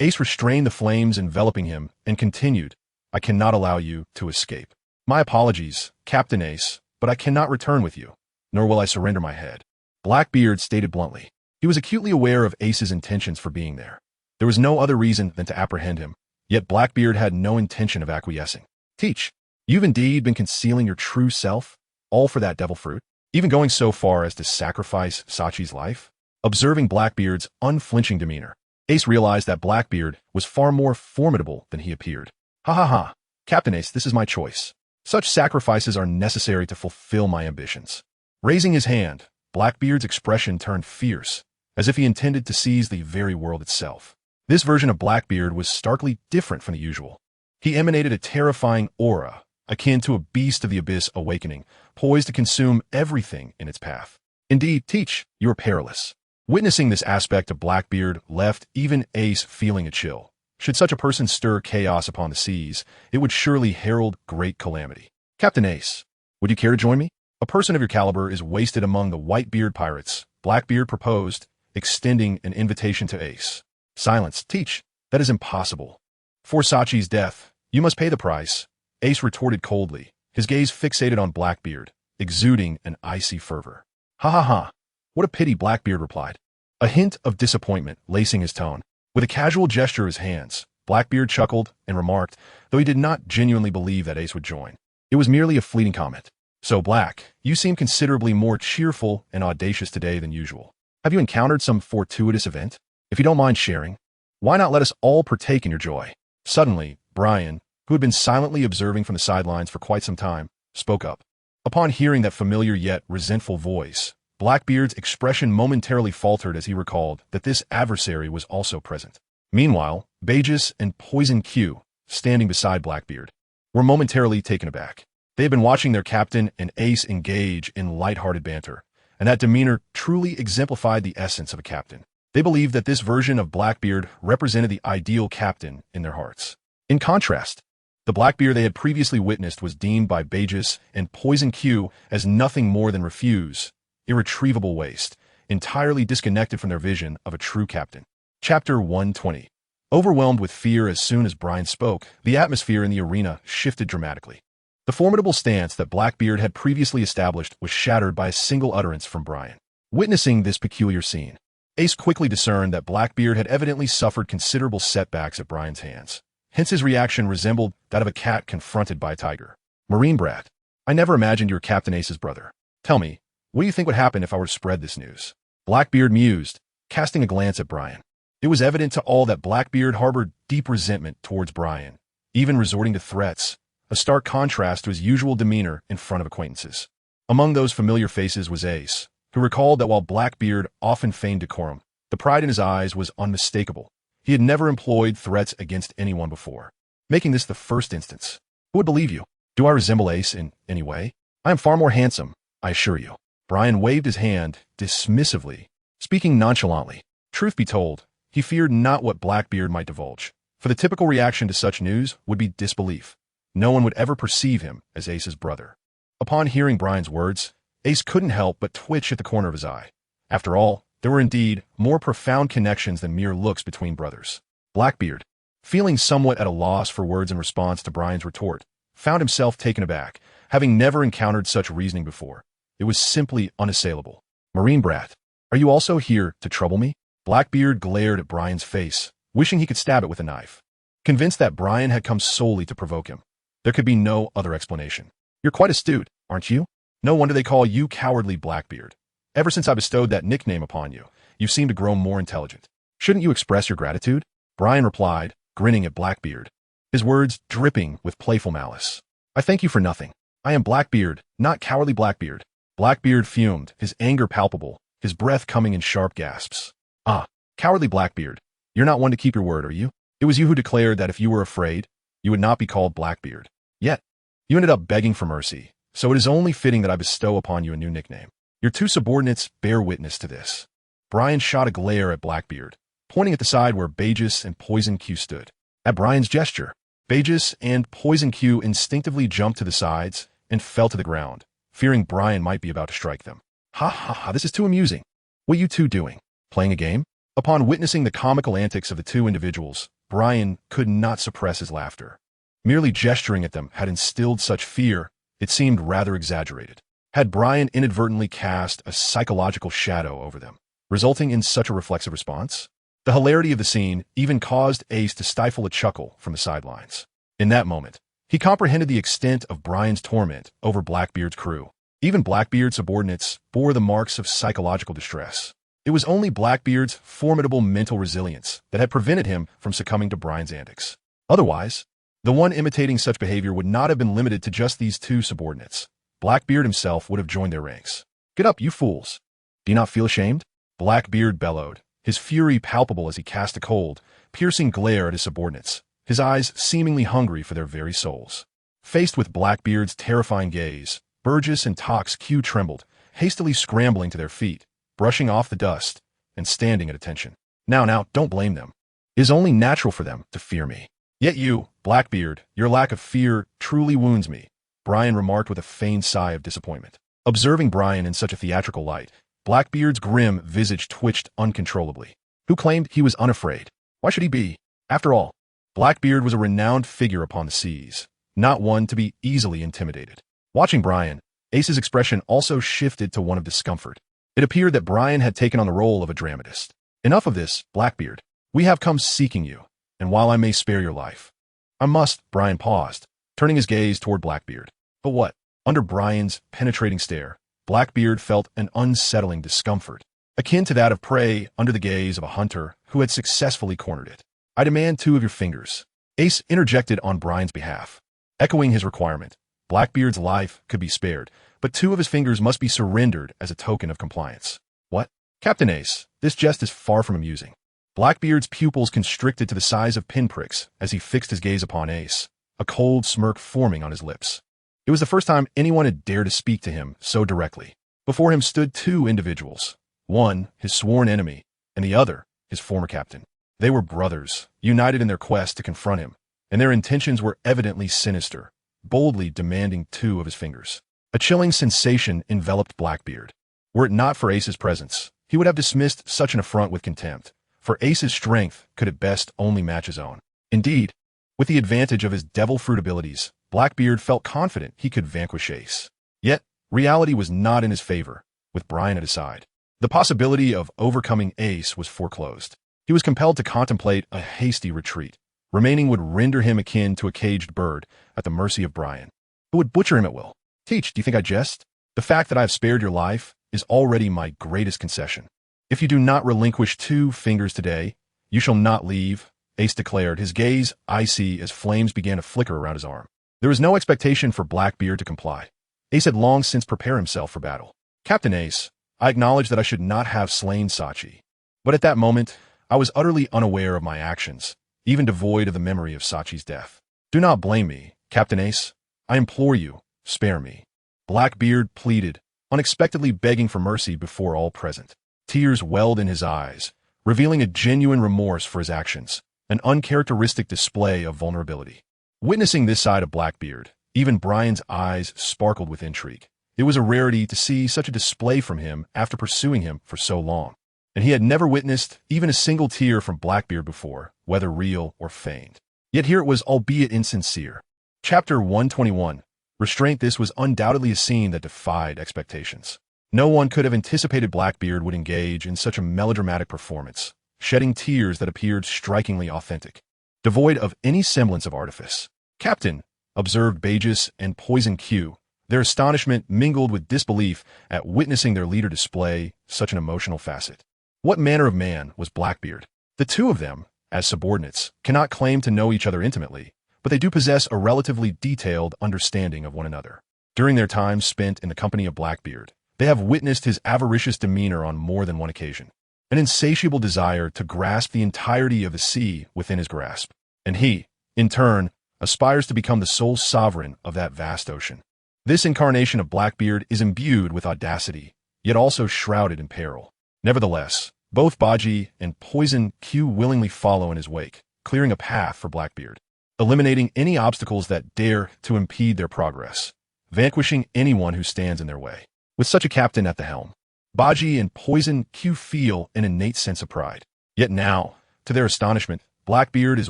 Ace restrained the flames enveloping him and continued, I cannot allow you to escape. My apologies, Captain Ace, but I cannot return with you, nor will I surrender my head. Blackbeard stated bluntly. He was acutely aware of Ace's intentions for being there. There was no other reason than to apprehend him, yet Blackbeard had no intention of acquiescing. Teach, you've indeed been concealing your true self, all for that devil fruit, even going so far as to sacrifice Sachi's life? Observing Blackbeard's unflinching demeanor, Ace realized that Blackbeard was far more formidable than he appeared. Ha ha ha, Captain Ace, this is my choice. Such sacrifices are necessary to fulfill my ambitions. Raising his hand, Blackbeard's expression turned fierce, as if he intended to seize the very world itself. This version of Blackbeard was starkly different from the usual. He emanated a terrifying aura, akin to a beast of the abyss awakening, poised to consume everything in its path. Indeed, Teach, you are perilous. Witnessing this aspect of Blackbeard left even Ace feeling a chill. Should such a person stir chaos upon the seas, it would surely herald great calamity. Captain Ace, would you care to join me? A person of your caliber is wasted among the Whitebeard pirates, Blackbeard proposed, extending an invitation to Ace. Silence, Teach, that is impossible. For Sachi's death, you must pay the price, Ace retorted coldly, his gaze fixated on Blackbeard, exuding an icy fervor. Ha ha ha, what a pity, Blackbeard replied, a hint of disappointment lacing his tone. With a casual gesture of his hands, Blackbeard chuckled and remarked, though he did not genuinely believe that Ace would join. It was merely a fleeting comment. So, Black, you seem considerably more cheerful and audacious today than usual. Have you encountered some fortuitous event? If you don't mind sharing, why not let us all partake in your joy? Suddenly, Brian, who had been silently observing from the sidelines for quite some time, spoke up. Upon hearing that familiar yet resentful voice, Blackbeard's expression momentarily faltered as he recalled that this adversary was also present. Meanwhile, Bagus and Poison Q, standing beside Blackbeard, were momentarily taken aback. They had been watching their captain and Ace engage in light-hearted banter, and that demeanor truly exemplified the essence of a captain. They believed that this version of Blackbeard represented the ideal captain in their hearts. In contrast, the Blackbeard they had previously witnessed was deemed by Bagus and Poison Q as nothing more than refuse, irretrievable waste, entirely disconnected from their vision of a true captain. Chapter 120. Overwhelmed with fear as soon as Brian spoke, the atmosphere in the arena shifted dramatically. The formidable stance that Blackbeard had previously established was shattered by a single utterance from Brian. Witnessing this peculiar scene, Ace quickly discerned that Blackbeard had evidently suffered considerable setbacks at Brian's hands. Hence his reaction resembled that of a cat confronted by a tiger. Marine brat, I never imagined you were Captain Ace's brother. Tell me, what do you think would happen if I were to spread this news? Blackbeard mused, casting a glance at Brian. It was evident to all that Blackbeard harbored deep resentment towards Brian, even resorting to threats, a stark contrast to his usual demeanor in front of acquaintances. Among those familiar faces was Ace, who recalled that while Blackbeard often feigned decorum, the pride in his eyes was unmistakable. He had never employed threats against anyone before, making this the first instance. Who would believe you? Do I resemble Ace in any way? I am far more handsome, I assure you. Brian waved his hand dismissively, speaking nonchalantly. Truth be told, he feared not what Blackbeard might divulge, for the typical reaction to such news would be disbelief. No one would ever perceive him as Ace's brother. Upon hearing Brian's words, Ace couldn't help but twitch at the corner of his eye. After all, there were indeed more profound connections than mere looks between brothers. Blackbeard, feeling somewhat at a loss for words in response to Brian's retort, found himself taken aback, having never encountered such reasoning before. It was simply unassailable. Marine brat, are you also here to trouble me? Blackbeard glared at Brian's face, wishing he could stab it with a knife. Convinced that Brian had come solely to provoke him, There could be no other explanation. You're quite astute, aren't you? No wonder they call you Cowardly Blackbeard. Ever since I bestowed that nickname upon you, you seem to grow more intelligent. Shouldn't you express your gratitude? Brian replied, grinning at Blackbeard, his words dripping with playful malice. I thank you for nothing. I am Blackbeard, not Cowardly Blackbeard. Blackbeard fumed, his anger palpable, his breath coming in sharp gasps. Ah, Cowardly Blackbeard, you're not one to keep your word, are you? It was you who declared that if you were afraid, you would not be called Blackbeard. Yet, you ended up begging for mercy, so it is only fitting that I bestow upon you a new nickname. Your two subordinates bear witness to this. Brian shot a glare at Blackbeard, pointing at the side where Bagus and Poison Q stood. At Brian's gesture, Bagus and Poison Q instinctively jumped to the sides and fell to the ground, fearing Brian might be about to strike them. Ha ha ha, this is too amusing. What are you two doing? Playing a game? Upon witnessing the comical antics of the two individuals, Brian could not suppress his laughter. Merely gesturing at them had instilled such fear, it seemed rather exaggerated. Had Brian inadvertently cast a psychological shadow over them, resulting in such a reflexive response? The hilarity of the scene even caused Ace to stifle a chuckle from the sidelines. In that moment, he comprehended the extent of Brian's torment over Blackbeard's crew. Even Blackbeard's subordinates bore the marks of psychological distress. It was only Blackbeard's formidable mental resilience that had prevented him from succumbing to Brian's antics. Otherwise, the one imitating such behavior would not have been limited to just these two subordinates. Blackbeard himself would have joined their ranks. Get up, you fools! Do you not feel ashamed? Blackbeard bellowed, his fury palpable as he cast a cold, piercing glare at his subordinates, his eyes seemingly hungry for their very souls. Faced with Blackbeard's terrifying gaze, Burgess and Tox Q trembled, hastily scrambling to their feet, brushing off the dust, and standing at attention. Now, don't blame them. It is only natural for them to fear me. Yet you, Blackbeard, your lack of fear truly wounds me, Brian remarked with a feigned sigh of disappointment. Observing Brian in such a theatrical light, Blackbeard's grim visage twitched uncontrollably. Who claimed he was unafraid? Why should he be? After all, Blackbeard was a renowned figure upon the seas, not one to be easily intimidated. Watching Brian, Ace's expression also shifted to one of discomfort. It appeared that Brian had taken on the role of a dramatist. Enough of this, Blackbeard. We have come seeking you, and while I may spare your life, I must. Brian paused, turning his gaze toward Blackbeard. But what? Under Brian's penetrating stare, Blackbeard felt an unsettling discomfort, akin to that of prey under the gaze of a hunter who had successfully cornered it. I demand 2 of your fingers. Ace interjected on Brian's behalf. Echoing his requirement, Blackbeard's life could be spared, but 2 of his fingers must be surrendered as a token of compliance. What? Captain Ace, this jest is far from amusing. Blackbeard's pupils constricted to the size of pinpricks as he fixed his gaze upon Ace, a cold smirk forming on his lips. It was the first time anyone had dared to speak to him so directly. Before him stood 2 individuals, one his sworn enemy, and the other his former captain. They were brothers, united in their quest to confront him, and their intentions were evidently sinister, boldly demanding 2 of his fingers. A chilling sensation enveloped Blackbeard. Were it not for Ace's presence, he would have dismissed such an affront with contempt, for Ace's strength could at best only match his own. Indeed, with the advantage of his devil fruit abilities, Blackbeard felt confident he could vanquish Ace. Yet, reality was not in his favor, with Brian at his side. The possibility of overcoming Ace was foreclosed. He was compelled to contemplate a hasty retreat. Remaining would render him akin to a caged bird at the mercy of Brian, who would butcher him at will. Teach, do you think I jest? The fact that I have spared your life is already my greatest concession. If you do not relinquish 2 fingers today, you shall not leave, Ace declared, his gaze icy as flames began to flicker around his arm. There was no expectation for Blackbeard to comply. Ace had long since prepared himself for battle. Captain Ace, I acknowledge that I should not have slain Sachi. But at that moment, I was utterly unaware of my actions, even devoid of the memory of Sachi's death. Do not blame me, Captain Ace. I implore you, spare me. Blackbeard pleaded, unexpectedly begging for mercy before all present. Tears welled in his eyes, revealing a genuine remorse for his actions, an uncharacteristic display of vulnerability. Witnessing this side of Blackbeard, even Brian's eyes sparkled with intrigue. It was a rarity to see such a display from him after pursuing him for so long, and he had never witnessed even a single tear from Blackbeard before, whether real or feigned. Yet here it was, albeit insincere. Chapter 121. Restraint. This was undoubtedly a scene that defied expectations. No one could have anticipated Blackbeard would engage in such a melodramatic performance, shedding tears that appeared strikingly authentic, devoid of any semblance of artifice. Captain, observed Bagus and Poison Q, their astonishment mingled with disbelief at witnessing their leader display such an emotional facet. What manner of man was Blackbeard? The two of them, as subordinates, cannot claim to know each other intimately, but they do possess a relatively detailed understanding of one another. During their time spent in the company of Blackbeard, they have witnessed his avaricious demeanor on more than one occasion, an insatiable desire to grasp the entirety of the sea within his grasp, and he, in turn, aspires to become the sole sovereign of that vast ocean. This incarnation of Blackbeard is imbued with audacity, yet also shrouded in peril. Nevertheless, both Baji and Poison Q willingly follow in his wake, clearing a path for Blackbeard, eliminating any obstacles that dare to impede their progress, vanquishing anyone who stands in their way. With such a captain at the helm, Baji and Poison Q feel an innate sense of pride. Yet now, to their astonishment, Blackbeard is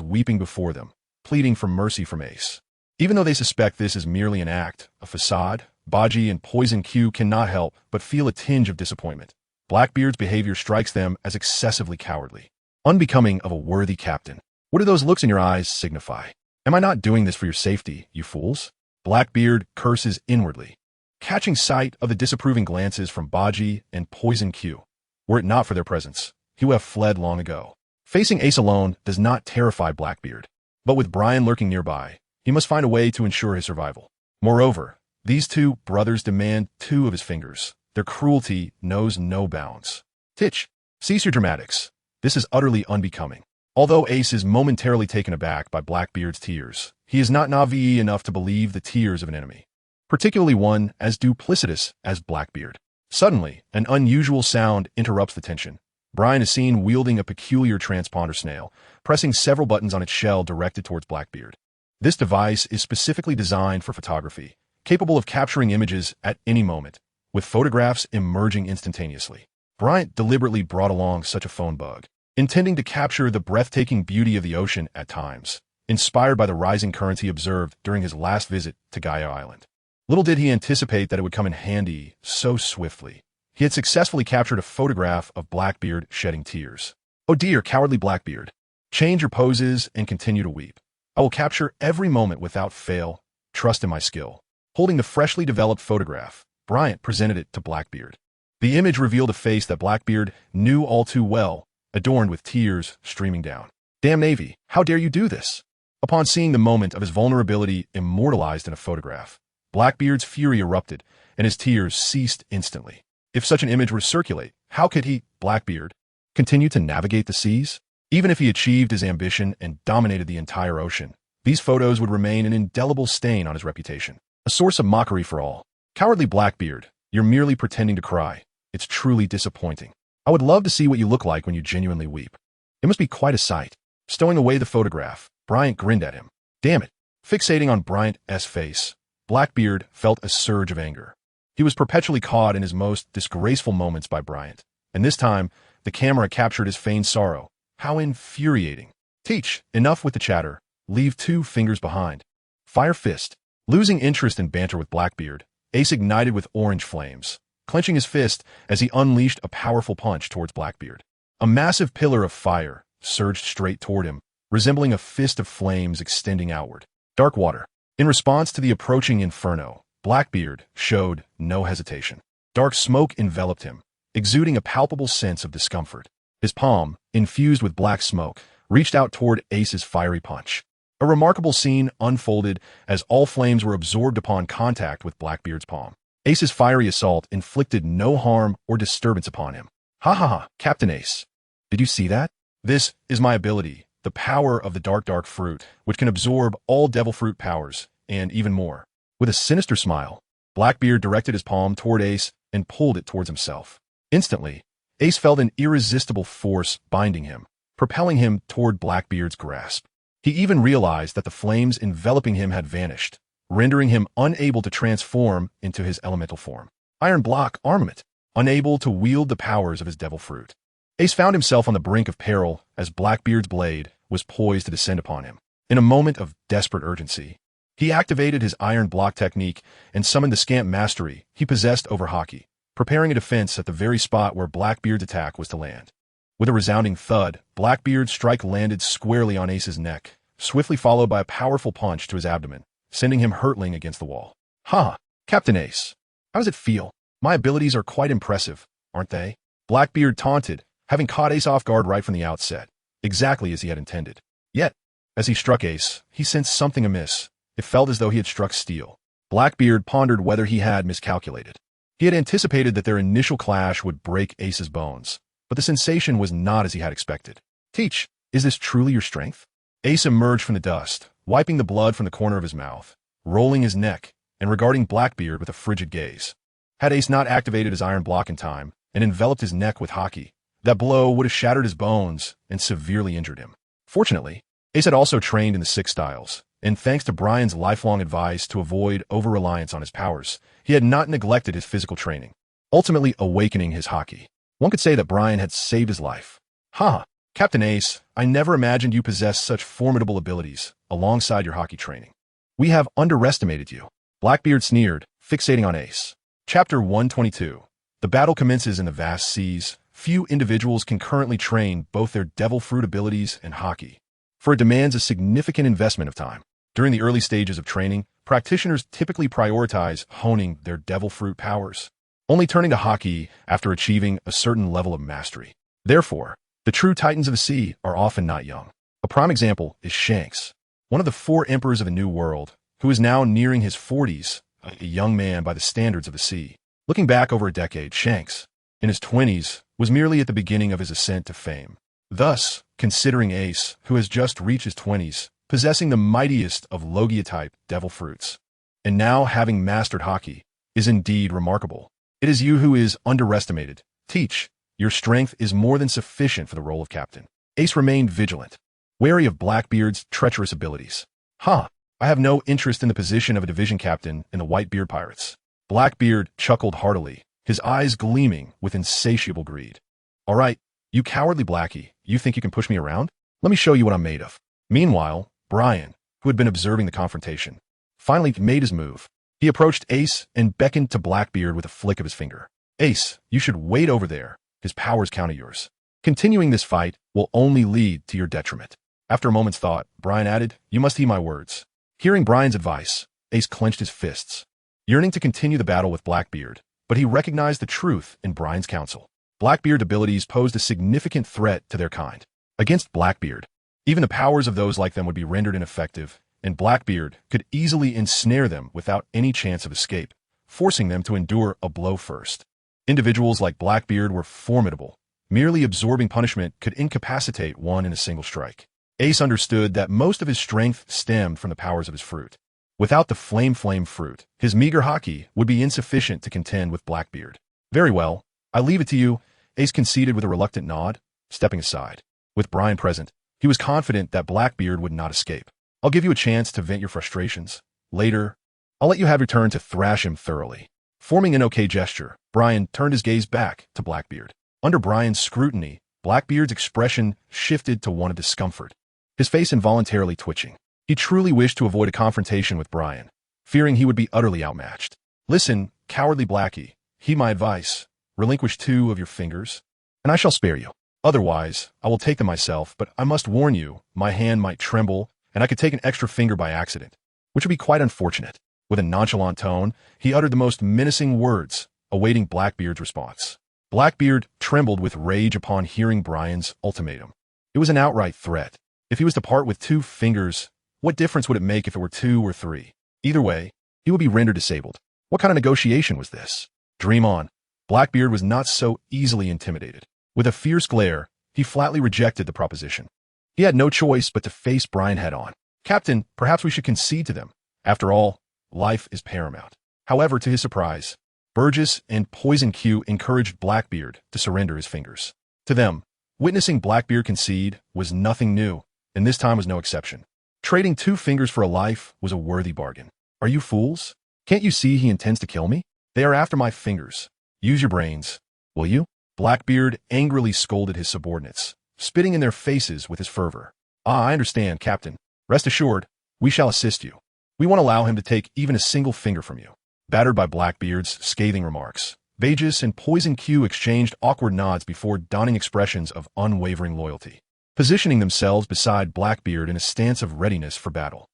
weeping before them, pleading for mercy from Ace. Even though they suspect this is merely an act, a facade, Baji and Poison Q cannot help but feel a tinge of disappointment. Blackbeard's behavior strikes them as excessively cowardly, unbecoming of a worthy captain. What do those looks in your eyes signify? Am I not doing this for your safety, you fools? Blackbeard curses inwardly, catching sight of the disapproving glances from Baji and Poison Q. Were it not for their presence, he would have fled long ago. Facing Ace alone does not terrify Blackbeard, but with Brian lurking nearby, he must find a way to ensure his survival. Moreover, these two brothers demand two of his fingers. Their cruelty knows no bounds. Titch, cease your dramatics. This is utterly unbecoming. Although Ace is momentarily taken aback by Blackbeard's tears, he is not naive enough to believe the tears of an enemy, particularly one as duplicitous as Blackbeard. Suddenly, an unusual sound interrupts the tension. Brian is seen wielding a peculiar transponder snail, pressing several buttons on its shell directed towards Blackbeard. This device is specifically designed for photography, capable of capturing images at any moment, with photographs emerging instantaneously. Bryant deliberately brought along such a phone bug, intending to capture the breathtaking beauty of the ocean at times, inspired by the rising currents he observed during his last visit to Gaia Island. Little did he anticipate that it would come in handy so swiftly. He had successfully captured a photograph of Blackbeard shedding tears. Oh dear, cowardly Blackbeard. Change your poses and continue to weep. I will capture every moment without fail. Trust in my skill. Holding the freshly developed photograph, Bryant presented it to Blackbeard. The image revealed a face that Blackbeard knew all too well, adorned with tears streaming down. Damn Navy, how dare you do this? Upon seeing the moment of his vulnerability immortalized in a photograph, Blackbeard's fury erupted, and his tears ceased instantly. If such an image were to circulate, how could he, Blackbeard, continue to navigate the seas? Even if he achieved his ambition and dominated the entire ocean, these photos would remain an indelible stain on his reputation, a source of mockery for all. Cowardly Blackbeard, you're merely pretending to cry. It's truly disappointing. I would love to see what you look like when you genuinely weep. It must be quite a sight. Stowing away the photograph, Bryant grinned at him. Damn it. Fixating on Bryant's face, Blackbeard felt a surge of anger. He was perpetually caught in his most disgraceful moments by Bryant, and this time, the camera captured his feigned sorrow. How infuriating. Teach, enough with the chatter. Leave 2 fingers behind. Fire fist. Losing interest in banter with Blackbeard, Ace ignited with orange flames, clenching his fist as he unleashed a powerful punch towards Blackbeard. A massive pillar of fire surged straight toward him, resembling a fist of flames extending outward. Dark water. In response to the approaching inferno, Blackbeard showed no hesitation. Dark smoke enveloped him, exuding a palpable sense of discomfort. His palm, infused with black smoke, reached out toward Ace's fiery punch. A remarkable scene unfolded as all flames were absorbed upon contact with Blackbeard's palm. Ace's fiery assault inflicted no harm or disturbance upon him. Ha ha ha, Captain Ace. Did you see that? This is my ability, the power of the dark fruit, which can absorb all devil fruit powers, and even more. With a sinister smile, Blackbeard directed his palm toward Ace and pulled it towards himself. Instantly, Ace felt an irresistible force binding him, propelling him toward Blackbeard's grasp. He even realized that the flames enveloping him had vanished, rendering him unable to transform into his elemental form. Iron block armament, unable to wield the powers of his devil fruit. Ace found himself on the brink of peril as Blackbeard's blade was poised to descend upon him. In a moment of desperate urgency, he activated his iron block technique and summoned the scant mastery he possessed over hockey, preparing a defense at the very spot where Blackbeard's attack was to land. With a resounding thud, Blackbeard's strike landed squarely on Ace's neck, swiftly followed by a powerful punch to his abdomen, sending him hurtling against the wall. "Ha! Captain Ace. How does it feel? My abilities are quite impressive, aren't they?" Blackbeard taunted, having caught Ace off guard right from the outset, exactly as he had intended. Yet, as he struck Ace, he sensed something amiss. It felt as though he had struck steel. Blackbeard pondered whether he had miscalculated. He had anticipated that their initial clash would break Ace's bones, but the sensation was not as he had expected. "Teach, is this truly your strength?" Ace emerged from the dust, wiping the blood from the corner of his mouth, rolling his neck, and regarding Blackbeard with a frigid gaze. Had Ace not activated his iron block in time and enveloped his neck with haki, that blow would have shattered his bones and severely injured him. Fortunately, Ace had also trained in the 6 styles, and thanks to Brian's lifelong advice to avoid over-reliance on his powers, he had not neglected his physical training, ultimately awakening his haki. One could say that Brian had saved his life. "Ha! Captain Ace, I never imagined you possessed such formidable abilities alongside your haki training. We have underestimated you." Blackbeard sneered, fixating on Ace. Chapter 122. The battle commences in the vast seas. Few individuals can currently train both their devil fruit abilities and haki, for it demands a significant investment of time. During the early stages of training, practitioners typically prioritize honing their devil fruit powers, only turning to haki after achieving a certain level of mastery. Therefore, the true titans of the sea are often not young. A prime example is Shanks, one of the 4 emperors of the New World, who is now nearing his 40s, a young man by the standards of the sea. Looking back over a decade, Shanks, in his 20s, was merely at the beginning of his ascent to fame. Thus, considering Ace, who has just reached his 20s, possessing the mightiest of Logia-type devil fruits, and now having mastered haki, is indeed remarkable. It is you who is underestimated. Teach, your strength is more than sufficient for the role of captain. Ace remained vigilant, wary of Blackbeard's treacherous abilities. "Ha! I have no interest in the position of a division captain in the Whitebeard Pirates." Blackbeard chuckled heartily, his eyes gleaming with insatiable greed. "All right, you cowardly Blackie, you think you can push me around? Let me show you what I'm made of." Meanwhile, Brian, who had been observing the confrontation, finally made his move. He approached Ace and beckoned to Blackbeard with a flick of his finger. "Ace, you should wait over there. His powers counter yours. Continuing this fight will only lead to your detriment." After a moment's thought, Brian added, "You must heed my words." Hearing Brian's advice, Ace clenched his fists, yearning to continue the battle with Blackbeard, but he recognized the truth in Brian's counsel. Blackbeard's abilities posed a significant threat to their kind. Against Blackbeard, even the powers of those like them would be rendered ineffective, and Blackbeard could easily ensnare them without any chance of escape, forcing them to endure a blow first. Individuals like Blackbeard were formidable. Merely absorbing punishment could incapacitate one in a single strike. Ace understood that most of his strength stemmed from the powers of his fruit. Without the flame fruit, his meager haki would be insufficient to contend with Blackbeard. "Very well, I leave it to you," Ace conceded with a reluctant nod, stepping aside. With Brian present, he was confident that Blackbeard would not escape. "I'll give you a chance to vent your frustrations. Later, I'll let you have your turn to thrash him thoroughly." Forming an okay gesture, Brian turned his gaze back to Blackbeard. Under Brian's scrutiny, Blackbeard's expression shifted to one of discomfort, his face involuntarily twitching. He truly wished to avoid a confrontation with Brian, fearing he would be utterly outmatched. "Listen, cowardly Blackie, heed my advice. Relinquish 2 of your fingers, and I shall spare you. Otherwise, I will take them myself, but I must warn you, my hand might tremble, and I could take an extra finger by accident, which would be quite unfortunate." With a nonchalant tone, he uttered the most menacing words, awaiting Blackbeard's response. Blackbeard trembled with rage upon hearing Brian's ultimatum. It was an outright threat. If he was to part with 2 fingers, what difference would it make if it were 2 or 3? Either way, he would be rendered disabled. What kind of negotiation was this? Dream on. Blackbeard was not so easily intimidated. With a fierce glare, he flatly rejected the proposition. He had no choice but to face Brian head-on. "Captain, perhaps we should concede to them. After all, life is paramount." However, to his surprise, Burgess and Poison Q encouraged Blackbeard to surrender his fingers. To them, witnessing Blackbeard concede was nothing new, and this time was no exception. Trading 2 fingers for a life was a worthy bargain. "Are you fools? Can't you see he intends to kill me? They are after my fingers. Use your brains, will you?" Blackbeard angrily scolded his subordinates, spitting in their faces with his fervor. "Ah, I understand, Captain. Rest assured, we shall assist you. We won't allow him to take even a single finger from you." Battered by Blackbeard's scathing remarks, Burgess and Poison Q exchanged awkward nods before donning expressions of unwavering loyalty, positioning themselves beside Blackbeard in a stance of readiness for battle.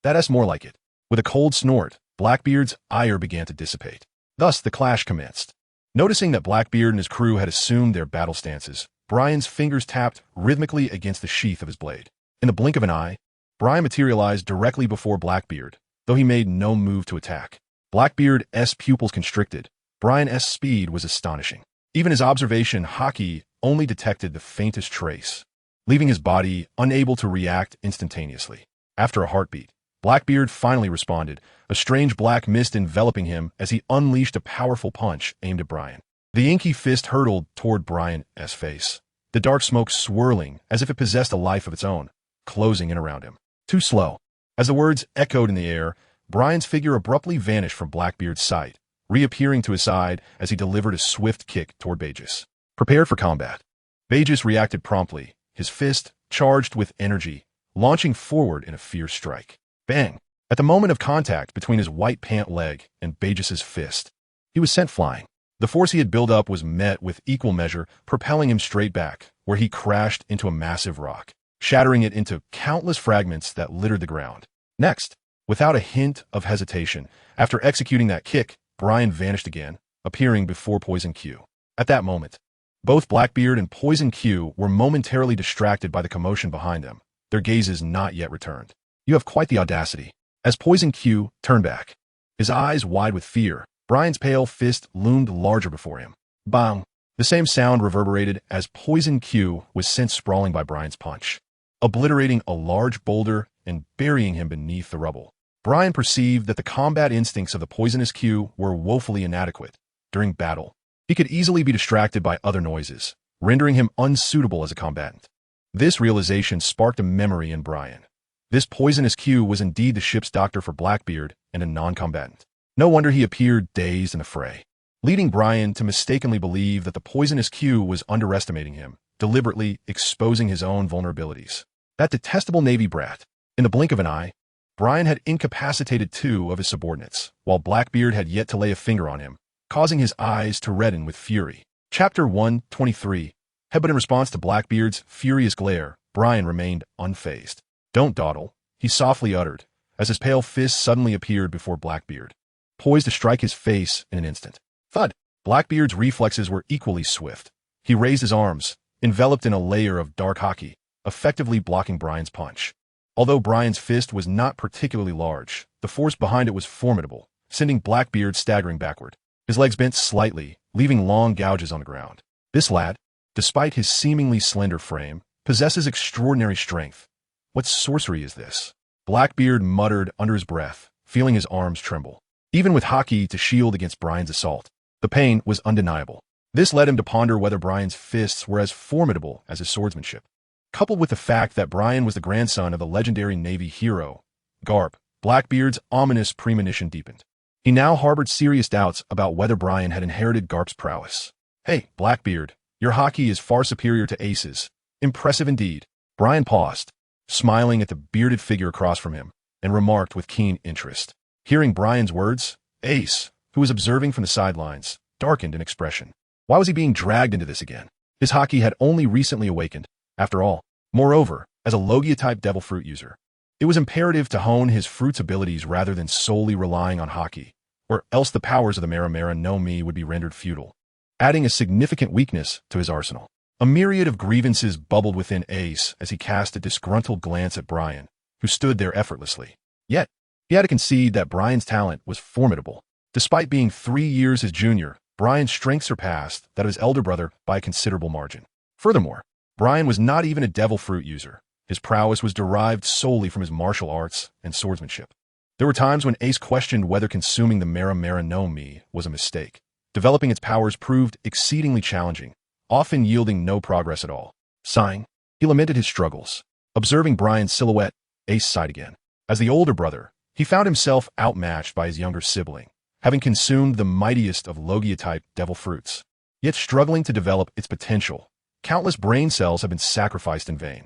"That's more like it." With a cold snort, Blackbeard's ire began to dissipate. Thus, the clash commenced. Noticing that Blackbeard and his crew had assumed their battle stances, Brian's fingers tapped rhythmically against the sheath of his blade. In the blink of an eye, Brian materialized directly before Blackbeard, though he made no move to attack. Blackbeard's pupils constricted. Brian's speed was astonishing. Even his officer.He only detected the faintest trace, leaving his body unable to react instantaneously. After a heartbeat, Blackbeard finally responded, a strange black mist enveloping him as he unleashed a powerful punch aimed at Brian. The inky fist hurtled toward Brian's face, the dark smoke swirling as if it possessed a life of its own, closing in around him. Too slow. As the words echoed in the air, Brian's figure abruptly vanished from Blackbeard's sight, reappearing to his side as he delivered a swift kick toward Bagus. Prepared for combat. Bagus reacted promptly, his fist charged with energy, launching forward in a fierce strike. Bang! At the moment of contact between his white pant leg and Bagus's fist, he was sent flying. The force he had built up was met with equal measure, propelling him straight back, where he crashed into a massive rock, shattering it into countless fragments that littered the ground. Next, without a hint of hesitation, after executing that kick, Brian vanished again, appearing before Poison Q. At that moment, both Blackbeard and Poison Q were momentarily distracted by the commotion behind them, their gazes not yet returned. You have quite the audacity. As Poison Q turned back, his eyes wide with fear, Brian's pale fist loomed larger before him. Bang! The same sound reverberated as Poison Q was sent sprawling by Brian's punch, obliterating a large boulder and burying him beneath the rubble. Brian perceived that the combat instincts of the poisonous Q were woefully inadequate. During battle, he could easily be distracted by other noises, rendering him unsuitable as a combatant. This realization sparked a memory in Brian. This poisonous Q was indeed the ship's doctor for Blackbeard and a non-combatant. No wonder he appeared dazed in the fray, leading Brian to mistakenly believe that the poisonous Q was underestimating him, deliberately exposing his own vulnerabilities. That detestable Navy brat. In the blink of an eye, Brian had incapacitated 2 of his subordinates, while Blackbeard had yet to lay a finger on him, causing his eyes to redden with fury. Chapter 123. But in response to Blackbeard's furious glare, Brian remained unfazed. Don't dawdle, he softly uttered, as his pale fist suddenly appeared before Blackbeard, poised to strike his face in an instant. Thud! Blackbeard's reflexes were equally swift. He raised his arms, enveloped in a layer of dark haki, effectively blocking Brian's punch. Although Brian's fist was not particularly large, the force behind it was formidable, sending Blackbeard staggering backward. His legs bent slightly, leaving long gouges on the ground. This lad, despite his seemingly slender frame, possesses extraordinary strength. What sorcery is this? Blackbeard muttered under his breath, feeling his arms tremble. Even with haki to shield against Brian's assault, the pain was undeniable. This led him to ponder whether Brian's fists were as formidable as his swordsmanship. Coupled with the fact that Brian was the grandson of the legendary Navy hero, Garp, Blackbeard's ominous premonition deepened. He now harbored serious doubts about whether Brian had inherited Garp's prowess. Hey, Blackbeard, your haki is far superior to Ace's. Impressive indeed. Brian paused, smiling at the bearded figure across from him, and remarked with keen interest. Hearing Brian's words, Ace, who was observing from the sidelines, darkened in expression. Why was he being dragged into this again? His haki had only recently awakened, after all. Moreover, as a Logia-type devil fruit user, it was imperative to hone his fruit's abilities rather than solely relying on haki, or else the powers of the Mera no Mi would be rendered futile, adding a significant weakness to his arsenal. A myriad of grievances bubbled within Ace as he cast a disgruntled glance at Brian, who stood there effortlessly. Yet, he had to concede that Brian's talent was formidable. Despite being 3 years his junior, Brian's strength surpassed that of his elder brother by a considerable margin. Furthermore, Brian was not even a devil fruit user. His prowess was derived solely from his martial arts and swordsmanship. There were times when Ace questioned whether consuming the Mera no Mi was a mistake. Developing its powers proved exceedingly challenging, often yielding no progress at all. Sighing, he lamented his struggles. Observing Brian's silhouette, Ace sighed again. As the older brother, he found himself outmatched by his younger sibling, having consumed the mightiest of Logia-type devil fruits, yet struggling to develop its potential. Countless brain cells have been sacrificed in vain.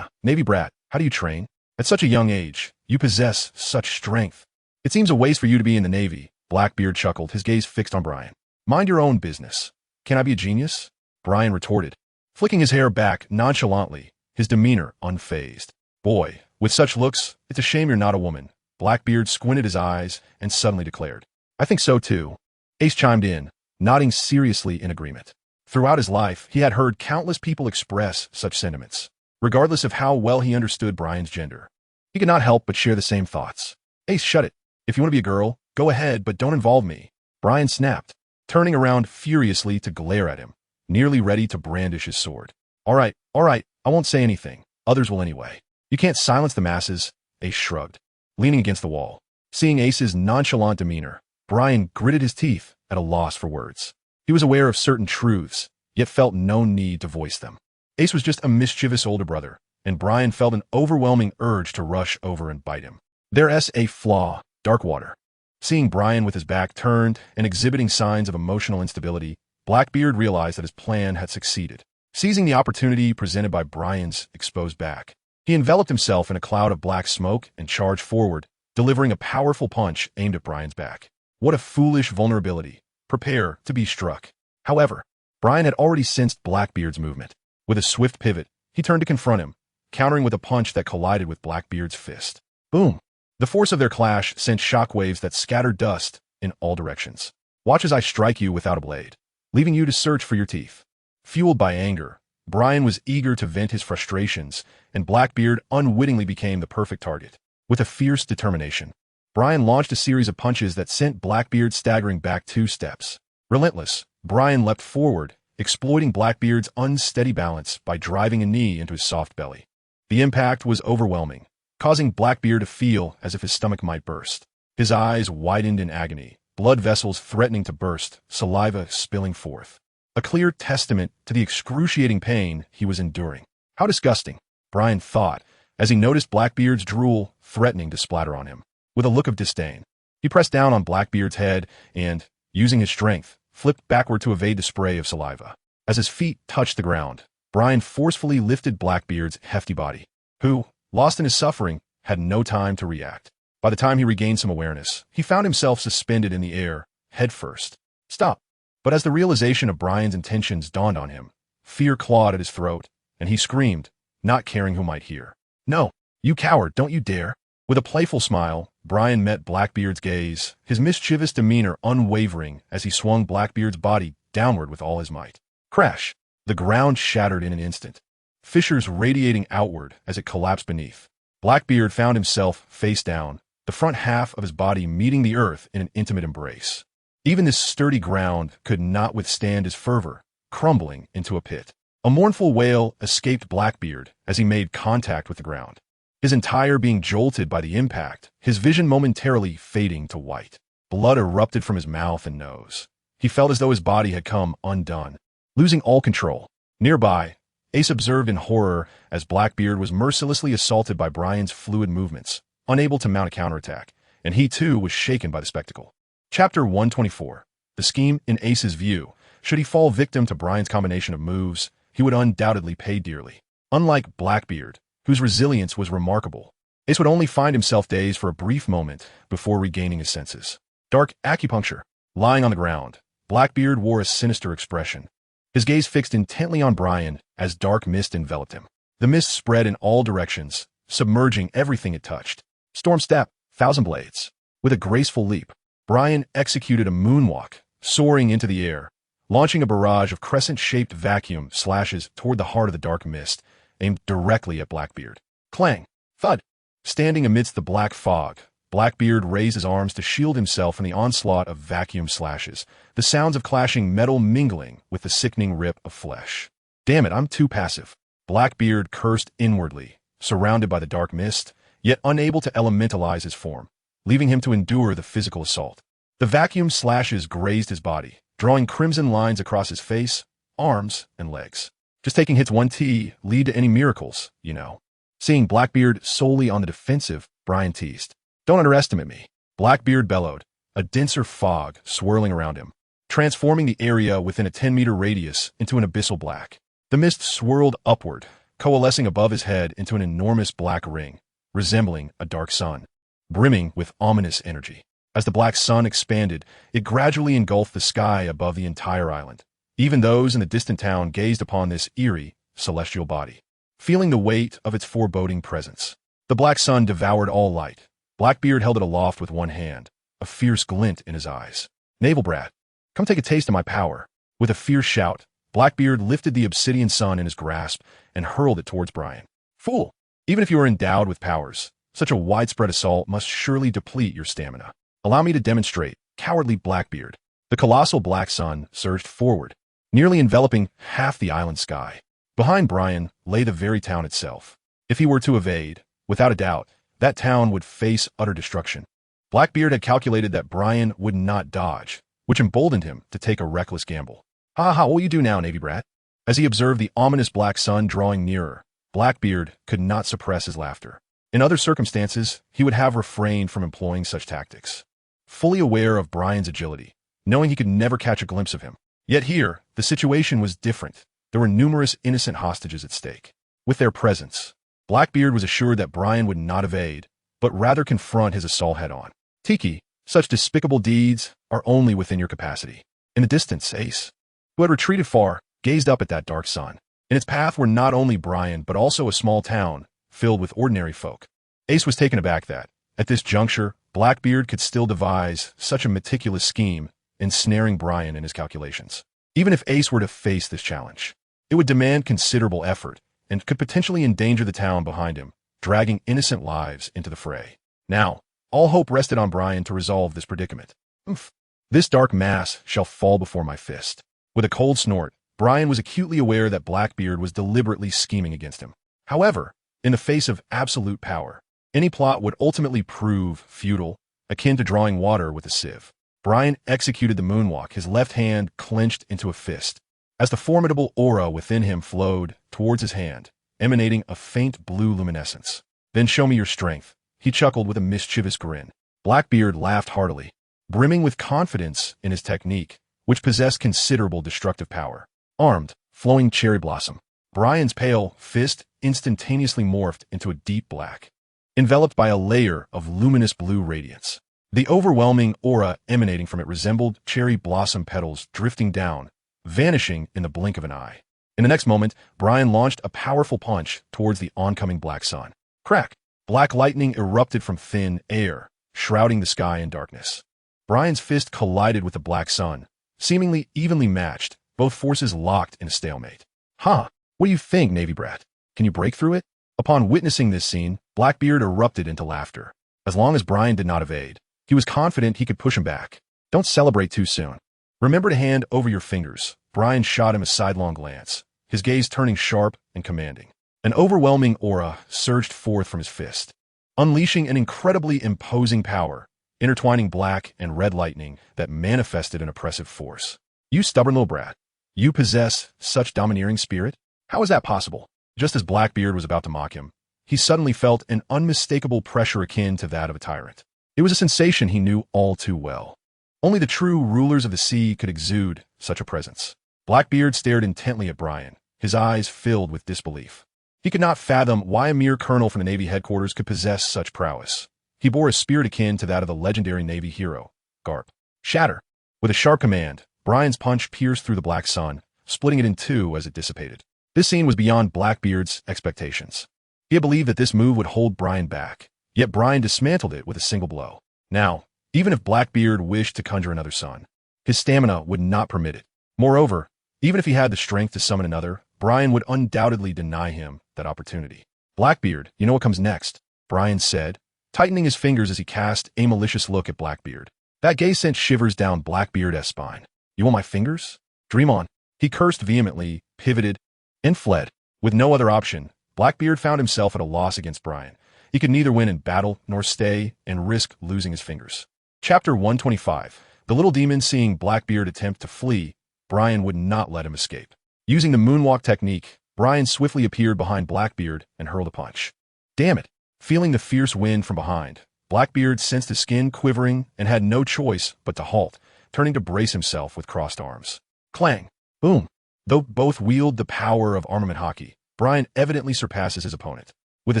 Navy brat, how do you train? At such a young age, you possess such strength. It seems a waste for you to be in the Navy. Blackbeard chuckled, his gaze fixed on Brian. Mind your own business. Can I be a genius? Brian retorted, flicking his hair back nonchalantly, his demeanor unfazed. Boy, with such looks, it's a shame you're not a woman. Blackbeard squinted his eyes and suddenly declared, "I think so too." Ace chimed in, nodding seriously in agreement. Throughout his life, he had heard countless people express such sentiments, regardless of how well he understood Brian's gender. He could not help but share the same thoughts. "Ace, shut it. If you want to be a girl, go ahead, but don't involve me," Brian snapped, turning around furiously to glare at him, nearly ready to brandish his sword. All right, I won't say anything. Others will anyway. You can't silence the masses," Ace shrugged, leaning against the wall. Seeing Ace's nonchalant demeanor, Brian gritted his teeth at a loss for words. He was aware of certain truths, yet felt no need to voice them. Ace was just a mischievous older brother, and Brian felt an overwhelming urge to rush over and bite him. There's a flaw, Darkwater. Seeing Brian with his back turned and exhibiting signs of emotional instability, Blackbeard realized that his plan had succeeded. Seizing the opportunity presented by Brian's exposed back, he enveloped himself in a cloud of black smoke and charged forward, delivering a powerful punch aimed at Brian's back. What a foolish vulnerability. Prepare to be struck. However, Brian had already sensed Blackbeard's movement. With a swift pivot, he turned to confront him, countering with a punch that collided with Blackbeard's fist. Boom! The force of their clash sent shockwaves that scattered dust in all directions. "Watch as I strike you without a blade, leaving you to search for your teeth." Fueled by anger, Brian was eager to vent his frustrations, and Blackbeard unwittingly became the perfect target. With a fierce determination, Brian launched a series of punches that sent Blackbeard staggering back 2 steps. Relentless, Brian leapt forward, exploiting Blackbeard's unsteady balance by driving a knee into his soft belly. The impact was overwhelming, causing Blackbeard to feel as if his stomach might burst. His eyes widened in agony, blood vessels threatening to burst, saliva spilling forth. A clear testament to the excruciating pain he was enduring. How disgusting, Brian thought, as he noticed Blackbeard's drool threatening to splatter on him. With a look of disdain, he pressed down on Blackbeard's head and, using his strength, flipped backward to evade the spray of saliva. As his feet touched the ground, Brian forcefully lifted Blackbeard's hefty body, who, lost in his suffering, had no time to react. By the time he regained some awareness, he found himself suspended in the air, head first. Stop! But as the realization of Brian's intentions dawned on him, fear clawed at his throat, and he screamed, not caring who might hear. "No, you coward, don't you dare!" With a playful smile, Brian met Blackbeard's gaze, his mischievous demeanor unwavering as he swung Blackbeard's body downward with all his might. Crash! The ground shattered in an instant, fissures radiating outward as it collapsed beneath. Blackbeard found himself face down, the front half of his body meeting the earth in an intimate embrace. Even this sturdy ground could not withstand his fervor, crumbling into a pit. A mournful wail escaped Blackbeard as he made contact with the ground, his entire being jolted by the impact, his vision momentarily fading to white. Blood erupted from his mouth and nose. He felt as though his body had come undone, losing all control. Nearby, Ace observed in horror as Blackbeard was mercilessly assaulted by Brian's fluid movements, unable to mount a counterattack, and he too was shaken by the spectacle. Chapter 124. The scheme in Ace's view. Should he fall victim to Brian's combination of moves, he would undoubtedly pay dearly. Unlike Blackbeard, whose resilience was remarkable, Ace would only find himself dazed for a brief moment before regaining his senses. Dark acupuncture. Lying on the ground, Blackbeard wore a sinister expression, his gaze fixed intently on Brian as dark mist enveloped him. The mist spread in all directions, submerging everything it touched. Storm step, thousand blades. With a graceful leap, Brian executed a moonwalk, soaring into the air, launching a barrage of crescent-shaped vacuum slashes toward the heart of the dark mist, aimed directly at Blackbeard. Clang! Thud! Standing amidst the black fog, Blackbeard raised his arms to shield himself from the onslaught of vacuum slashes, the sounds of clashing metal mingling with the sickening rip of flesh. Damn it, I'm too passive. Blackbeard cursed inwardly, surrounded by the dark mist, yet unable to elementalize his form, leaving him to endure the physical assault. The vacuum slashes grazed his body, drawing crimson lines across his face, arms, and legs. Just taking hits 1T lead to any miracles, you know. Seeing Blackbeard solely on the defensive, Brian teased. Don't underestimate me. Blackbeard bellowed, a denser fog swirling around him, transforming the area within a 10-meter radius into an abyssal black. The mist swirled upward, coalescing above his head into an enormous black ring, resembling a dark sun, brimming with ominous energy. As the black sun expanded, it gradually engulfed the sky above the entire island. Even those in the distant town gazed upon this eerie, celestial body, feeling the weight of its foreboding presence. The black sun devoured all light, Blackbeard held it aloft with one hand, a fierce glint in his eyes. "Naval brat, come take a taste of my power." With a fierce shout, Blackbeard lifted the obsidian sun in his grasp and hurled it towards Brian. "Fool! Even if you are endowed with powers, such a widespread assault must surely deplete your stamina. Allow me to demonstrate, cowardly Blackbeard." The colossal black sun surged forward, nearly enveloping half the island sky. Behind Brian lay the very town itself. If he were to evade, without a doubt, that town would face utter destruction. Blackbeard had calculated that Brian would not dodge, which emboldened him to take a reckless gamble. "Ha ha, what will you do now, Navy brat?" As he observed the ominous black sun drawing nearer, Blackbeard could not suppress his laughter. In other circumstances, he would have refrained from employing such tactics. Fully aware of Brian's agility, knowing he could never catch a glimpse of him. Yet here, the situation was different. There were numerous innocent hostages at stake. With their presence, Blackbeard was assured that Brian would not evade, but rather confront his assault head-on. "Tiki, such despicable deeds are only within your capacity." In the distance, Ace, who had retreated far, gazed up at that dark sun. In its path were not only Brian, but also a small town filled with ordinary folk. Ace was taken aback that, at this juncture, Blackbeard could still devise such a meticulous scheme, ensnaring Brian in his calculations. Even if Ace were to face this challenge, it would demand considerable effort and could potentially endanger the town behind him, dragging innocent lives into the fray. Now, all hope rested on Brian to resolve this predicament. "Oof. This dark mass shall fall before my fist." With a cold snort, Brian was acutely aware that Blackbeard was deliberately scheming against him. However, in the face of absolute power, any plot would ultimately prove futile, akin to drawing water with a sieve. Brian executed the moonwalk, his left hand clenched into a fist. As the formidable aura within him flowed towards his hand, emanating a faint blue luminescence. "Then show me your strength," he chuckled with a mischievous grin. Blackbeard laughed heartily, brimming with confidence in his technique, which possessed considerable destructive power. Armed, flowing cherry blossom, Brian's pale fist instantaneously morphed into a deep black, enveloped by a layer of luminous blue radiance. The overwhelming aura emanating from it resembled cherry blossom petals drifting down, vanishing in the blink of an eye. In the next moment, Brian launched a powerful punch towards the oncoming black sun. Crack! Black lightning erupted from thin air, shrouding the sky in darkness. Brian's fist collided with the black sun, seemingly evenly matched, both forces locked in a stalemate. "Huh, what do you think, Navy brat? Can you break through it?" Upon witnessing this scene, Blackbeard erupted into laughter. As long as Brian did not evade, he was confident he could push him back. "Don't celebrate too soon. Remember to hand over your fingers." Brian shot him a sidelong glance, his gaze turning sharp and commanding. An overwhelming aura surged forth from his fist, unleashing an incredibly imposing power, intertwining black and red lightning that manifested an oppressive force. "You stubborn little brat. You possess such domineering spirit? How is that possible?" Just as Blackbeard was about to mock him, he suddenly felt an unmistakable pressure akin to that of a tyrant. It was a sensation he knew all too well. Only the true rulers of the sea could exude such a presence. Blackbeard stared intently at Brian, his eyes filled with disbelief. He could not fathom why a mere colonel from the Navy headquarters could possess such prowess. He bore a spirit akin to that of the legendary Navy hero, Garp. "Shatter!" With a sharp command, Brian's punch pierced through the black sun, splitting it in two as it dissipated. This scene was beyond Blackbeard's expectations. He had believed that this move would hold Brian back, yet Brian dismantled it with a single blow. Now, even if Blackbeard wished to conjure another sun, his stamina would not permit it. Moreover, even if he had the strength to summon another, Brian would undoubtedly deny him that opportunity. "Blackbeard, you know what comes next," Brian said, tightening his fingers as he cast a malicious look at Blackbeard. That gaze sent shivers down Blackbeard's spine. "You want my fingers? Dream on." He cursed vehemently, pivoted, and fled. With no other option, Blackbeard found himself at a loss against Brian. He could neither win in battle nor stay and risk losing his fingers. Chapter 125. The little demon seeing Blackbeard attempt to flee, Brian would not let him escape. Using the moonwalk technique, Brian swiftly appeared behind Blackbeard and hurled a punch. Damn it! Feeling the fierce wind from behind, Blackbeard sensed his skin quivering and had no choice but to halt, turning to brace himself with crossed arms. Clang! Boom! Though both wield the power of armament hockey, Brian evidently surpasses his opponent. With a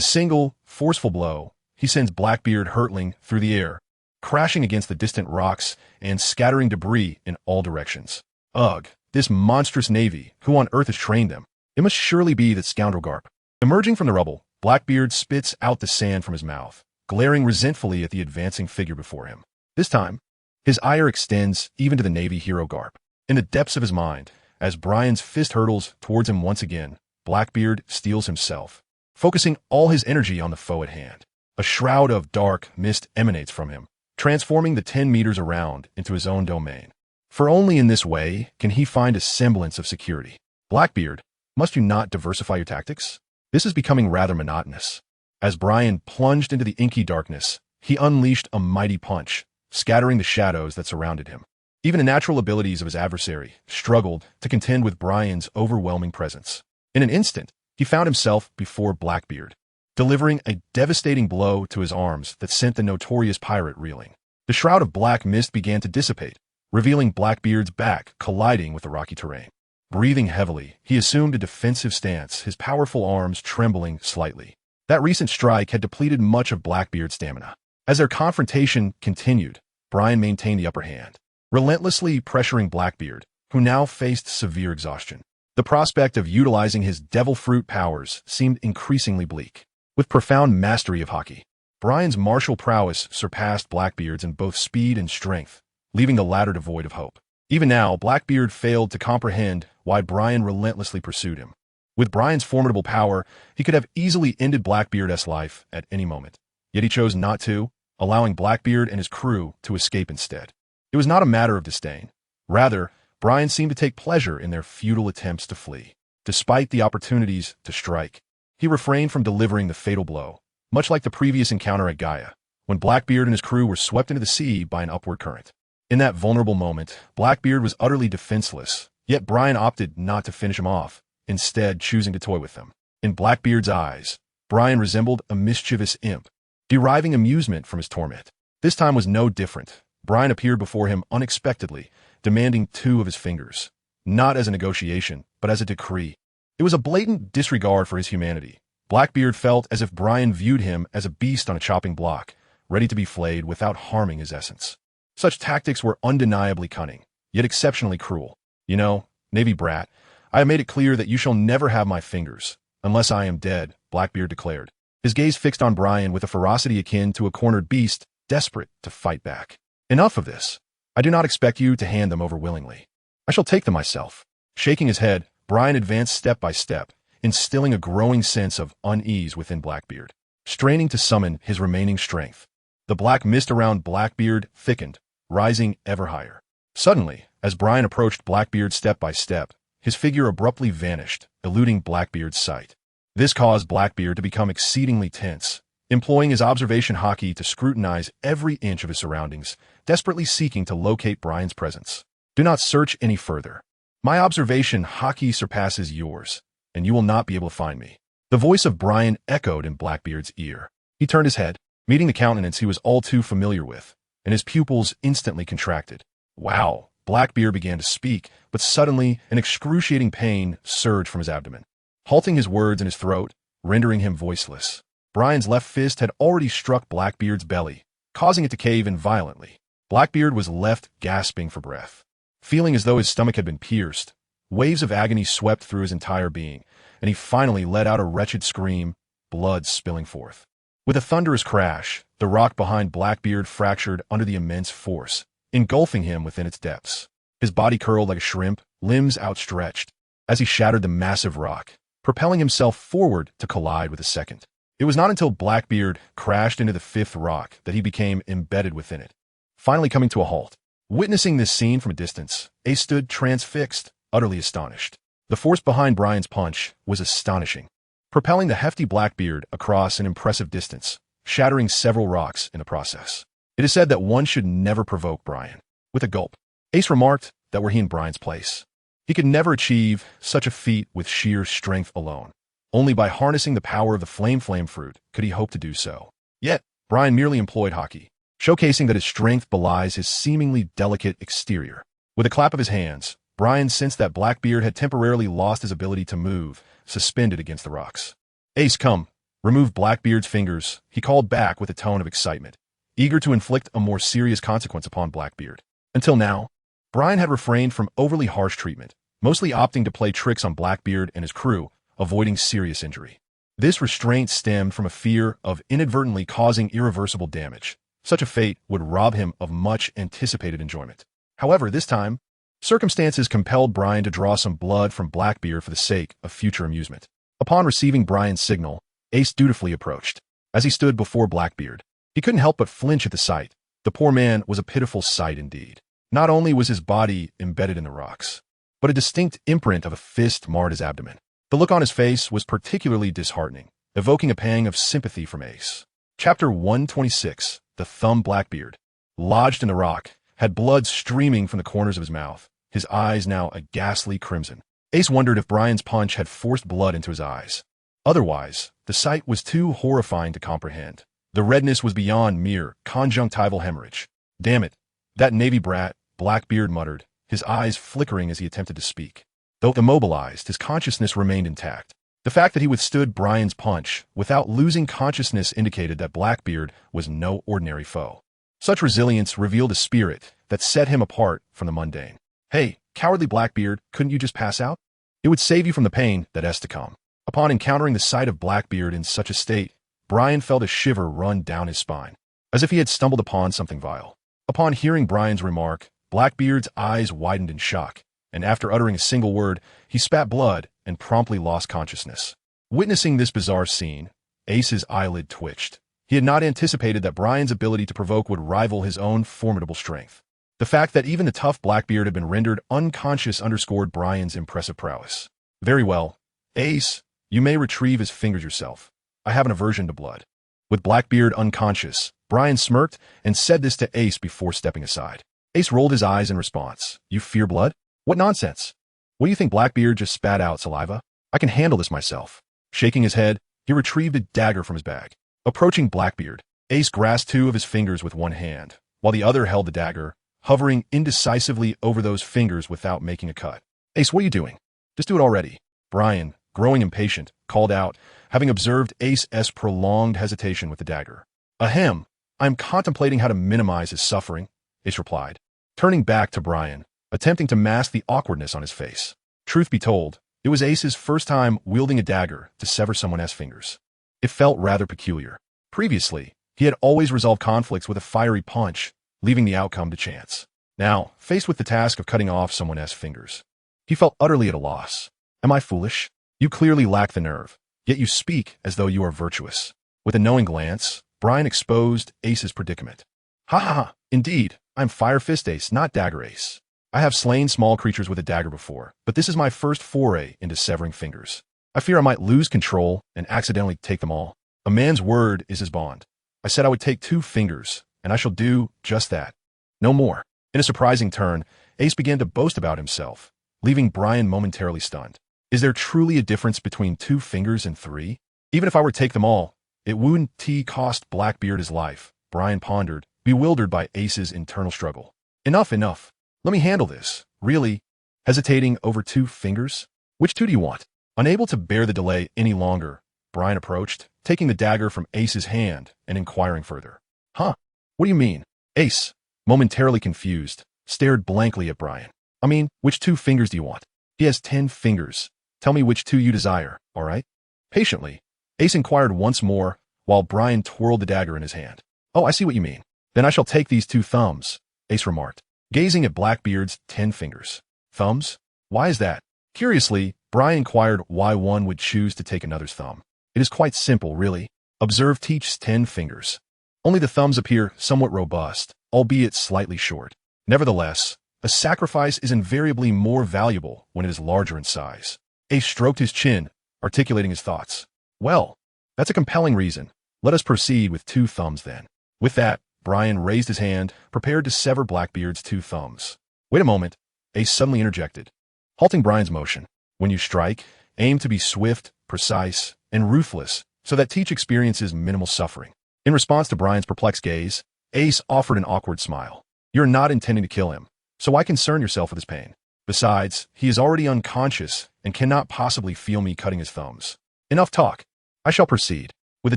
single, forceful blow, he sends Blackbeard hurtling through the air, crashing against the distant rocks and scattering debris in all directions. Ugh, this monstrous navy, who on earth has trained them? It must surely be that scoundrel Garp. Emerging from the rubble, Blackbeard spits out the sand from his mouth, glaring resentfully at the advancing figure before him. This time, his ire extends even to the Navy hero Garp. In the depths of his mind, as Brian's fist hurtles towards him once again, Blackbeard steels himself, focusing all his energy on the foe at hand. A shroud of dark mist emanates from him, transforming the 10 meters around into his own domain. For only in this way can he find a semblance of security. Blackbeard, must you not diversify your tactics? This is becoming rather monotonous. As Brian plunged into the inky darkness, he unleashed a mighty punch, scattering the shadows that surrounded him. Even the natural abilities of his adversary struggled to contend with Brian's overwhelming presence. In an instant, he found himself before Blackbeard, delivering a devastating blow to his arms that sent the notorious pirate reeling. The shroud of black mist began to dissipate, revealing Blackbeard's back colliding with the rocky terrain. Breathing heavily, he assumed a defensive stance, his powerful arms trembling slightly. That recent strike had depleted much of Blackbeard's stamina. As their confrontation continued, Brian maintained the upper hand, relentlessly pressuring Blackbeard, who now faced severe exhaustion. The prospect of utilizing his devil fruit powers seemed increasingly bleak. With profound mastery of hockey, Brian's martial prowess surpassed Blackbeard's in both speed and strength, leaving the latter devoid of hope. Even now, Blackbeard failed to comprehend why Brian relentlessly pursued him. With Brian's formidable power, he could have easily ended Blackbeard's life at any moment. Yet he chose not to, allowing Blackbeard and his crew to escape instead. It was not a matter of disdain. Rather, Brian seemed to take pleasure in their futile attempts to flee. Despite the opportunities to strike, he refrained from delivering the fatal blow, much like the previous encounter at Gaia, when Blackbeard and his crew were swept into the sea by an upward current. In that vulnerable moment, Blackbeard was utterly defenseless, yet Brian opted not to finish him off, instead choosing to toy with them. In Blackbeard's eyes, Brian resembled a mischievous imp, deriving amusement from his torment. This time was no different. Brian appeared before him unexpectedly, demanding 2 of his fingers, not as a negotiation, but as a decree. It was a blatant disregard for his humanity. Blackbeard felt as if Brian viewed him as a beast on a chopping block, ready to be flayed without harming his essence. Such tactics were undeniably cunning, yet exceptionally cruel. You know, Navy brat, I have made it clear that you shall never have my fingers, unless I am dead, Blackbeard declared, his gaze fixed on Brian with a ferocity akin to a cornered beast desperate to fight back. Enough of this. I do not expect you to hand them over willingly. I shall take them myself. Shaking his head, Brian advanced step by step, instilling a growing sense of unease within Blackbeard, straining to summon his remaining strength. The black mist around Blackbeard thickened, rising ever higher. Suddenly, as Brian approached Blackbeard step by step, his figure abruptly vanished, eluding Blackbeard's sight. This caused Blackbeard to become exceedingly tense, employing his observation hockey to scrutinize every inch of his surroundings, desperately seeking to locate Brian's presence. Do not search any further. My observation hockey surpasses yours, and you will not be able to find me. The voice of Brian echoed in Blackbeard's ear. He turned his head, meeting the countenance he was all too familiar with, and his pupils instantly contracted. Wow! Blackbeard began to speak, but suddenly an excruciating pain surged from his abdomen, halting his words in his throat, rendering him voiceless. Brian's left fist had already struck Blackbeard's belly, causing it to cave in violently. Blackbeard was left gasping for breath. Feeling as though his stomach had been pierced, waves of agony swept through his entire being, and he finally let out a wretched scream, blood spilling forth. With a thunderous crash, the rock behind Blackbeard fractured under the immense force, engulfing him within its depths. His body curled like a shrimp, limbs outstretched, as he shattered the massive rock, propelling himself forward to collide with a second. It was not until Blackbeard crashed into the 5th rock that he became embedded within it, finally coming to a halt. Witnessing this scene from a distance, Ace stood transfixed, utterly astonished. The force behind Brian's punch was astonishing, propelling the hefty Blackbeard across an impressive distance, shattering several rocks in the process. It is said that one should never provoke Brian. With a gulp, Ace remarked that were he in Brian's place, he could never achieve such a feat with sheer strength alone. Only by harnessing the power of the flame fruit could he hope to do so. Yet, Brian merely employed hockey, showcasing that his strength belies his seemingly delicate exterior. With a clap of his hands, Brian sensed that Blackbeard had temporarily lost his ability to move, suspended against the rocks. Ace, come. Remove Blackbeard's fingers, he called back with a tone of excitement, eager to inflict a more serious consequence upon Blackbeard. Until now, Brian had refrained from overly harsh treatment, mostly opting to play tricks on Blackbeard and his crew, avoiding serious injury. This restraint stemmed from a fear of inadvertently causing irreversible damage. Such a fate would rob him of much anticipated enjoyment. However, this time, circumstances compelled Brian to draw some blood from Blackbeard for the sake of future amusement. Upon receiving Brian's signal, Ace dutifully approached. As he stood before Blackbeard, he couldn't help but flinch at the sight. The poor man was a pitiful sight indeed. Not only was his body embedded in the rocks, but a distinct imprint of a fist marred his abdomen. The look on his face was particularly disheartening, evoking a pang of sympathy from Ace. Chapter 126. The thumb. Blackbeard, lodged in the rock, had blood streaming from the corners of his mouth, his eyes now a ghastly crimson. Ace wondered if Brian's punch had forced blood into his eyes. Otherwise, the sight was too horrifying to comprehend. The redness was beyond mere conjunctival hemorrhage. "Damn it, that Navy brat," Blackbeard muttered, his eyes flickering as he attempted to speak. Though immobilized, his consciousness remained intact. The fact that he withstood Brian's punch without losing consciousness indicated that Blackbeard was no ordinary foe. Such resilience revealed a spirit that set him apart from the mundane. "Hey, cowardly Blackbeard, couldn't you just pass out? It would save you from the pain that has to come." Upon encountering the sight of Blackbeard in such a state, Brian felt a shiver run down his spine, as if he had stumbled upon something vile. Upon hearing Brian's remark, Blackbeard's eyes widened in shock, and after uttering a single word, he spat blood and promptly lost consciousness. Witnessing this bizarre scene, Ace's eyelid twitched. He had not anticipated that Brian's ability to provoke would rival his own formidable strength. The fact that even the tough Blackbeard had been rendered unconscious underscored Brian's impressive prowess. "Very well, Ace, you may retrieve his fingers yourself. I have an aversion to blood." With Blackbeard unconscious, Brian smirked and said this to Ace before stepping aside. Ace rolled his eyes in response. "You fear blood? What nonsense. What do you think Blackbeard just spat out saliva? I can handle this myself." Shaking his head, he retrieved a dagger from his bag. Approaching Blackbeard, Ace grasped two of his fingers with one hand, while the other held the dagger, hovering indecisively over those fingers without making a cut. "Ace, what are you doing? Just do it already." Brian, growing impatient, called out, having observed Ace's prolonged hesitation with the dagger. "Ahem, I'm contemplating how to minimize his suffering," Ace replied, turning back to Brian, attempting to mask the awkwardness on his face. Truth be told, it was Ace's first time wielding a dagger to sever someone's fingers. It felt rather peculiar. Previously, he had always resolved conflicts with a fiery punch, leaving the outcome to chance. Now, faced with the task of cutting off someone's fingers, he felt utterly at a loss. "Am I foolish? You clearly lack the nerve, yet you speak as though you are virtuous." With a knowing glance, Brian exposed Ace's predicament. "Ha ha ha, indeed, I'm Fire Fist Ace, not Dagger Ace. I have slain small creatures with a dagger before, but this is my first foray into severing fingers. I fear I might lose control and accidentally take them all. A man's word is his bond. I said I would take 2 fingers, and I shall do just that. No more." In a surprising turn, Ace began to boast about himself, leaving Brian momentarily stunned. Is there truly a difference between 2 fingers and 3? Even if I were to take them all, it wouldn't cost Blackbeard his life, Brian pondered, bewildered by Ace's internal struggle. Enough. Let me handle this. Really? Hesitating over 2 fingers? Which 2 do you want? Unable to bear the delay any longer, Brian approached, taking the dagger from Ace's hand and inquiring further. "Huh? What do you mean?" Ace, momentarily confused, stared blankly at Brian. "I mean, which 2 fingers do you want? He has 10 fingers. Tell me which 2 you desire, all right?" Patiently, Ace inquired once more, while Brian twirled the dagger in his hand. "Oh, I see what you mean. Then I shall take these 2 thumbs," Ace remarked, gazing at Blackbeard's 10 fingers. "Thumbs? Why is that?" Curiously, Brian inquired why one would choose to take another's thumb. "It is quite simple, really. Observe Teach's 10 fingers. Only the thumbs appear somewhat robust, albeit slightly short. Nevertheless, a sacrifice is invariably more valuable when it is larger in size." Ace stroked his chin, articulating his thoughts. "Well, that's a compelling reason. Let us proceed with 2 thumbs then." With that, Brian raised his hand, prepared to sever Blackbeard's 2 thumbs. "Wait a moment," Ace suddenly interjected, halting Brian's motion. "When you strike, aim to be swift, precise, and ruthless so that Teach experiences minimal suffering." In response to Brian's perplexed gaze, Ace offered an awkward smile. "You're not intending to kill him, so why concern yourself with his pain? Besides, he is already unconscious and cannot possibly feel me cutting his thumbs. Enough talk. I shall proceed." With a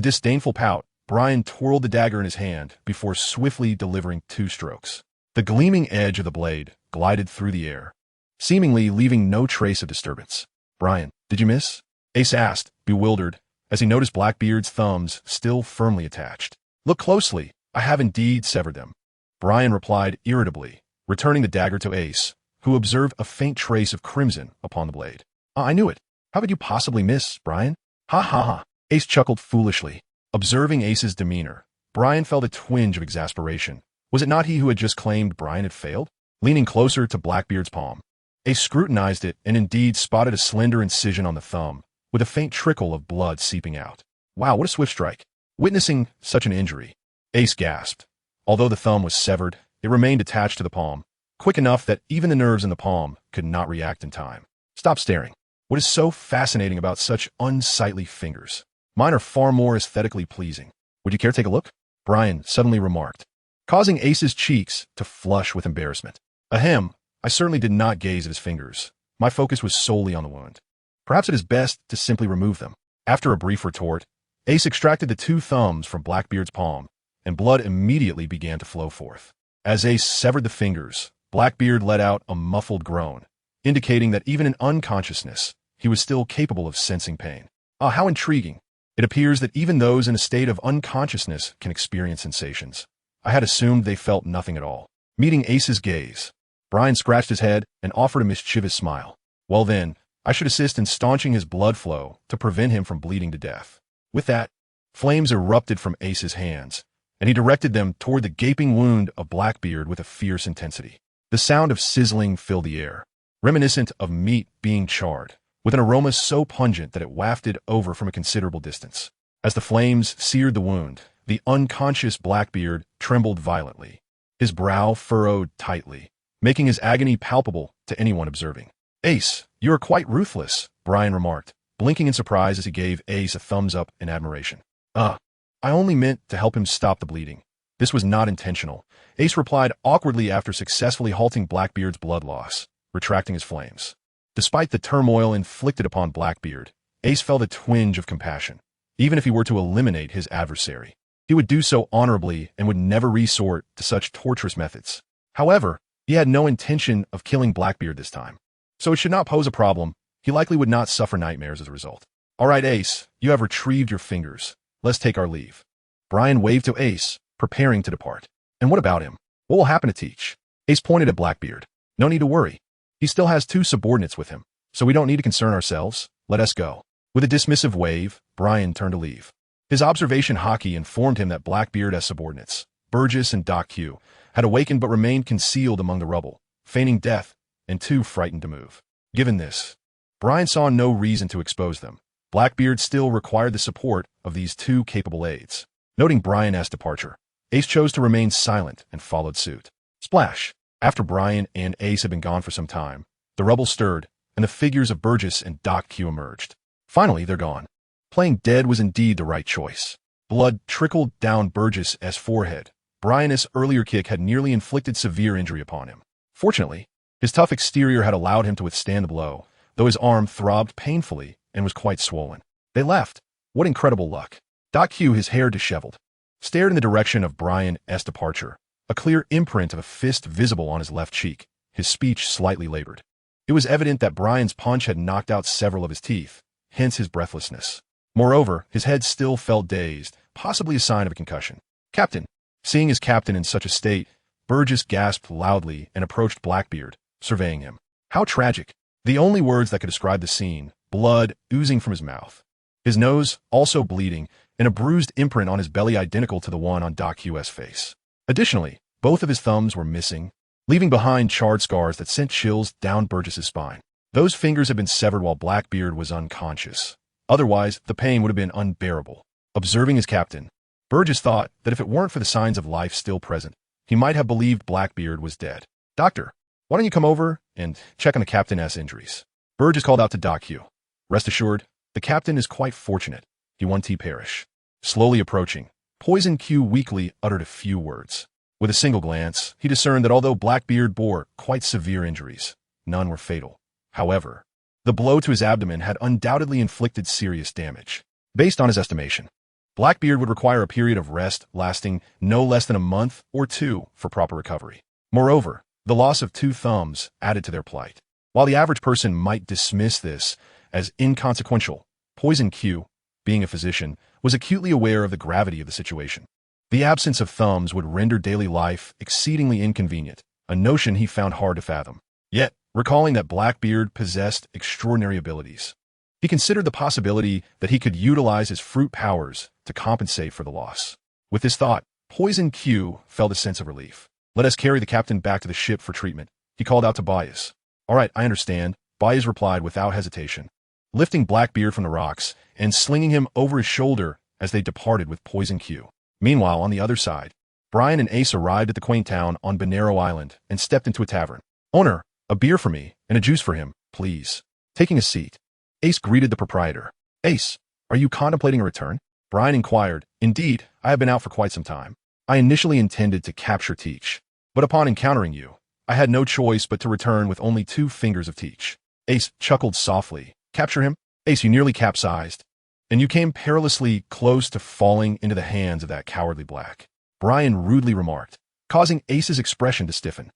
disdainful pout, Brian twirled the dagger in his hand before swiftly delivering 2 strokes. The gleaming edge of the blade glided through the air, seemingly leaving no trace of disturbance. "Brian, did you miss?" Ace asked, bewildered, as he noticed Blackbeard's thumbs still firmly attached. "Look closely, I have indeed severed them," Brian replied irritably, returning the dagger to Ace, who observed a faint trace of crimson upon the blade. "I knew it. How could you possibly miss, Brian?" "Ha ha ha." Ace chuckled foolishly. Observing Ace's demeanor, Brian felt a twinge of exasperation. Was it not he who had just claimed Brian had failed? Leaning closer to Blackbeard's palm, Ace scrutinized it and indeed spotted a slender incision on the thumb, with a faint trickle of blood seeping out. Wow, what a swift strike. Witnessing such an injury, Ace gasped. Although the thumb was severed, it remained attached to the palm, quick enough that even the nerves in the palm could not react in time. "Stop staring. What is so fascinating about such unsightly fingers? Mine are far more aesthetically pleasing. Would you care to take a look?" Brian suddenly remarked, causing Ace's cheeks to flush with embarrassment. Ahem, I certainly did not gaze at his fingers. My focus was solely on the wound. Perhaps it is best to simply remove them. After a brief retort, Ace extracted the two thumbs from Blackbeard's palm, and blood immediately began to flow forth. As Ace severed the fingers, Blackbeard let out a muffled groan, indicating that even in unconsciousness, he was still capable of sensing pain. Ah, how intriguing. It appears that even those in a state of unconsciousness can experience sensations. I had assumed they felt nothing at all. Meeting Ace's gaze, Brian scratched his head and offered a mischievous smile. Well then, I should assist in staunching his blood flow to prevent him from bleeding to death. With that, flames erupted from Ace's hands, and he directed them toward the gaping wound of Blackbeard with a fierce intensity. The sound of sizzling filled the air, reminiscent of meat being charred, with an aroma so pungent that it wafted over from a considerable distance. As the flames seared the wound, the unconscious Blackbeard trembled violently. His brow furrowed tightly, making his agony palpable to anyone observing. "Ace, you are quite ruthless," Brian remarked, blinking in surprise as he gave Ace a thumbs up in admiration. I only meant to help him stop the bleeding. This was not intentional," Ace replied awkwardly after successfully halting Blackbeard's blood loss, retracting his flames. Despite the turmoil inflicted upon Blackbeard, Ace felt a twinge of compassion. Even if he were to eliminate his adversary, he would do so honorably and would never resort to such torturous methods. However, he had no intention of killing Blackbeard this time, so it should not pose a problem. He likely would not suffer nightmares as a result. "All right, Ace, you have retrieved your fingers. Let's take our leave." Brian waved to Ace, preparing to depart. "And what about him? What will happen to Teach?" Ace pointed at Blackbeard. "No need to worry. He still has two subordinates with him, so we don't need to concern ourselves. Let us go." With a dismissive wave, Brian turned to leave. His observation hockey informed him that Blackbeard as subordinates, Burgess and Doc Q, had awakened but remained concealed among the rubble, feigning death and too frightened to move. Given this, Brian saw no reason to expose them. Blackbeard still required the support of these two capable aides. Noting Brian's departure, Ace chose to remain silent and followed suit. Splash! After Brian and Ace had been gone for some time, the rubble stirred, and the figures of Burgess and Doc Q emerged. Finally, they're gone. Playing dead was indeed the right choice. Blood trickled down Burgess' forehead. Brian's earlier kick had nearly inflicted severe injury upon him. Fortunately, his tough exterior had allowed him to withstand the blow, though his arm throbbed painfully and was quite swollen. They left. What incredible luck. Doc Q, his hair disheveled, stared in the direction of Brian's departure, a clear imprint of a fist visible on his left cheek, his speech slightly labored. It was evident that Brian's punch had knocked out several of his teeth, hence his breathlessness. Moreover, his head still felt dazed, possibly a sign of a concussion. "Captain." Seeing his captain in such a state, Burgess gasped loudly and approached Blackbeard, surveying him. How tragic. The only words that could describe the scene, blood oozing from his mouth, his nose also bleeding, and a bruised imprint on his belly identical to the one on Doc Q's face. Additionally, both of his thumbs were missing, leaving behind charred scars that sent chills down Burgess's spine. Those fingers had been severed while Blackbeard was unconscious. Otherwise, the pain would have been unbearable. Observing his captain, Burgess thought that if it weren't for the signs of life still present, he might have believed Blackbeard was dead. "Doctor, why don't you come over and check on the captain's injuries?" Burgess called out to Doc Q. "Rest assured, the captain is quite fortunate. He won't perish." Slowly approaching, Poison Q weakly uttered a few words. With a single glance, he discerned that although Blackbeard bore quite severe injuries, none were fatal. However, the blow to his abdomen had undoubtedly inflicted serious damage. Based on his estimation, Blackbeard would require a period of rest lasting no less than a month or two for proper recovery. Moreover, the loss of two thumbs added to their plight. While the average person might dismiss this as inconsequential, Poison Q, being a physician, was acutely aware of the gravity of the situation. The absence of thumbs would render daily life exceedingly inconvenient, a notion he found hard to fathom. Yet, recalling that Blackbeard possessed extraordinary abilities, he considered the possibility that he could utilize his fruit powers to compensate for the loss. With this thought, Poison Q felt a sense of relief. "Let us carry the captain back to the ship for treatment," he called out to Bias. "All right, I understand," Bias replied without hesitation, lifting Blackbeard from the rocks and slinging him over his shoulder as they departed with Poison Q. Meanwhile, on the other side, Brian and Ace arrived at the quaint town on Bonero Island and stepped into a tavern. "Owner, a beer for me and a juice for him, please." Taking a seat, Ace greeted the proprietor. "Ace, are you contemplating a return?" Brian inquired. "Indeed, I have been out for quite some time. I initially intended to capture Teach, but upon encountering you, I had no choice but to return with only 2 fingers of Teach." Ace chuckled softly. "Capture him? Ace, you nearly capsized, and you came perilously close to falling into the hands of that cowardly Black," Brian rudely remarked, causing Ace's expression to stiffen.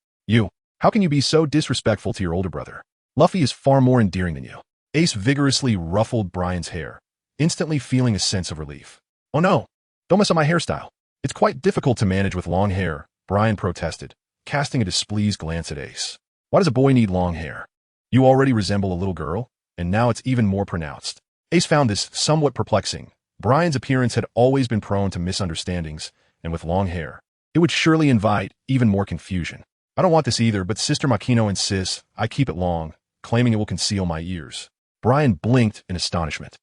How can you be so disrespectful to your older brother? Luffy is far more endearing than you." Ace vigorously ruffled Brian's hair, instantly feeling a sense of relief. "Oh no, don't mess up my hairstyle. It's quite difficult to manage with long hair," Brian protested, casting a displeased glance at Ace. "Why does a boy need long hair? You already resemble a little girl, and now it's even more pronounced." Ace found this somewhat perplexing. Brian's appearance had always been prone to misunderstandings, and with long hair, it would surely invite even more confusion. "I don't want this either, but Sister Makino insists I keep it long, claiming it will conceal my ears." Brian blinked in astonishment.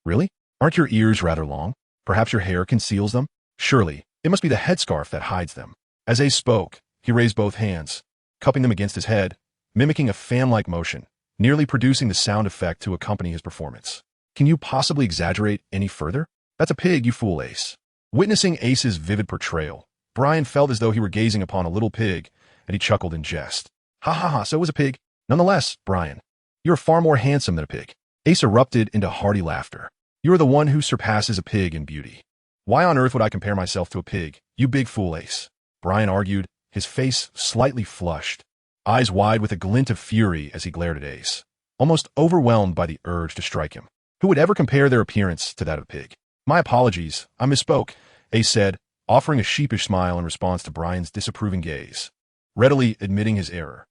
"Really? Aren't your ears rather long? Perhaps your hair conceals them? Surely, it must be the headscarf that hides them." As Ace spoke, he raised both hands, cupping them against his head, mimicking a fan-like motion, nearly producing the sound effect to accompany his performance. "Can you possibly exaggerate any further? That's a pig, you fool, Ace." Witnessing Ace's vivid portrayal, Brian felt as though he were gazing upon a little pig, and he chuckled in jest. "Ha ha ha, so is a pig. Nonetheless, Brian, you're far more handsome than a pig." Ace erupted into hearty laughter. "You are the one who surpasses a pig in beauty." "Why on earth would I compare myself to a pig, you big fool, Ace?" Brian argued, his face slightly flushed, eyes wide with a glint of fury as he glared at Ace, almost overwhelmed by the urge to strike him. Who would ever compare their appearance to that of a pig? "My apologies, I misspoke," Ace said, offering a sheepish smile in response to Brian's disapproving gaze, readily admitting his error.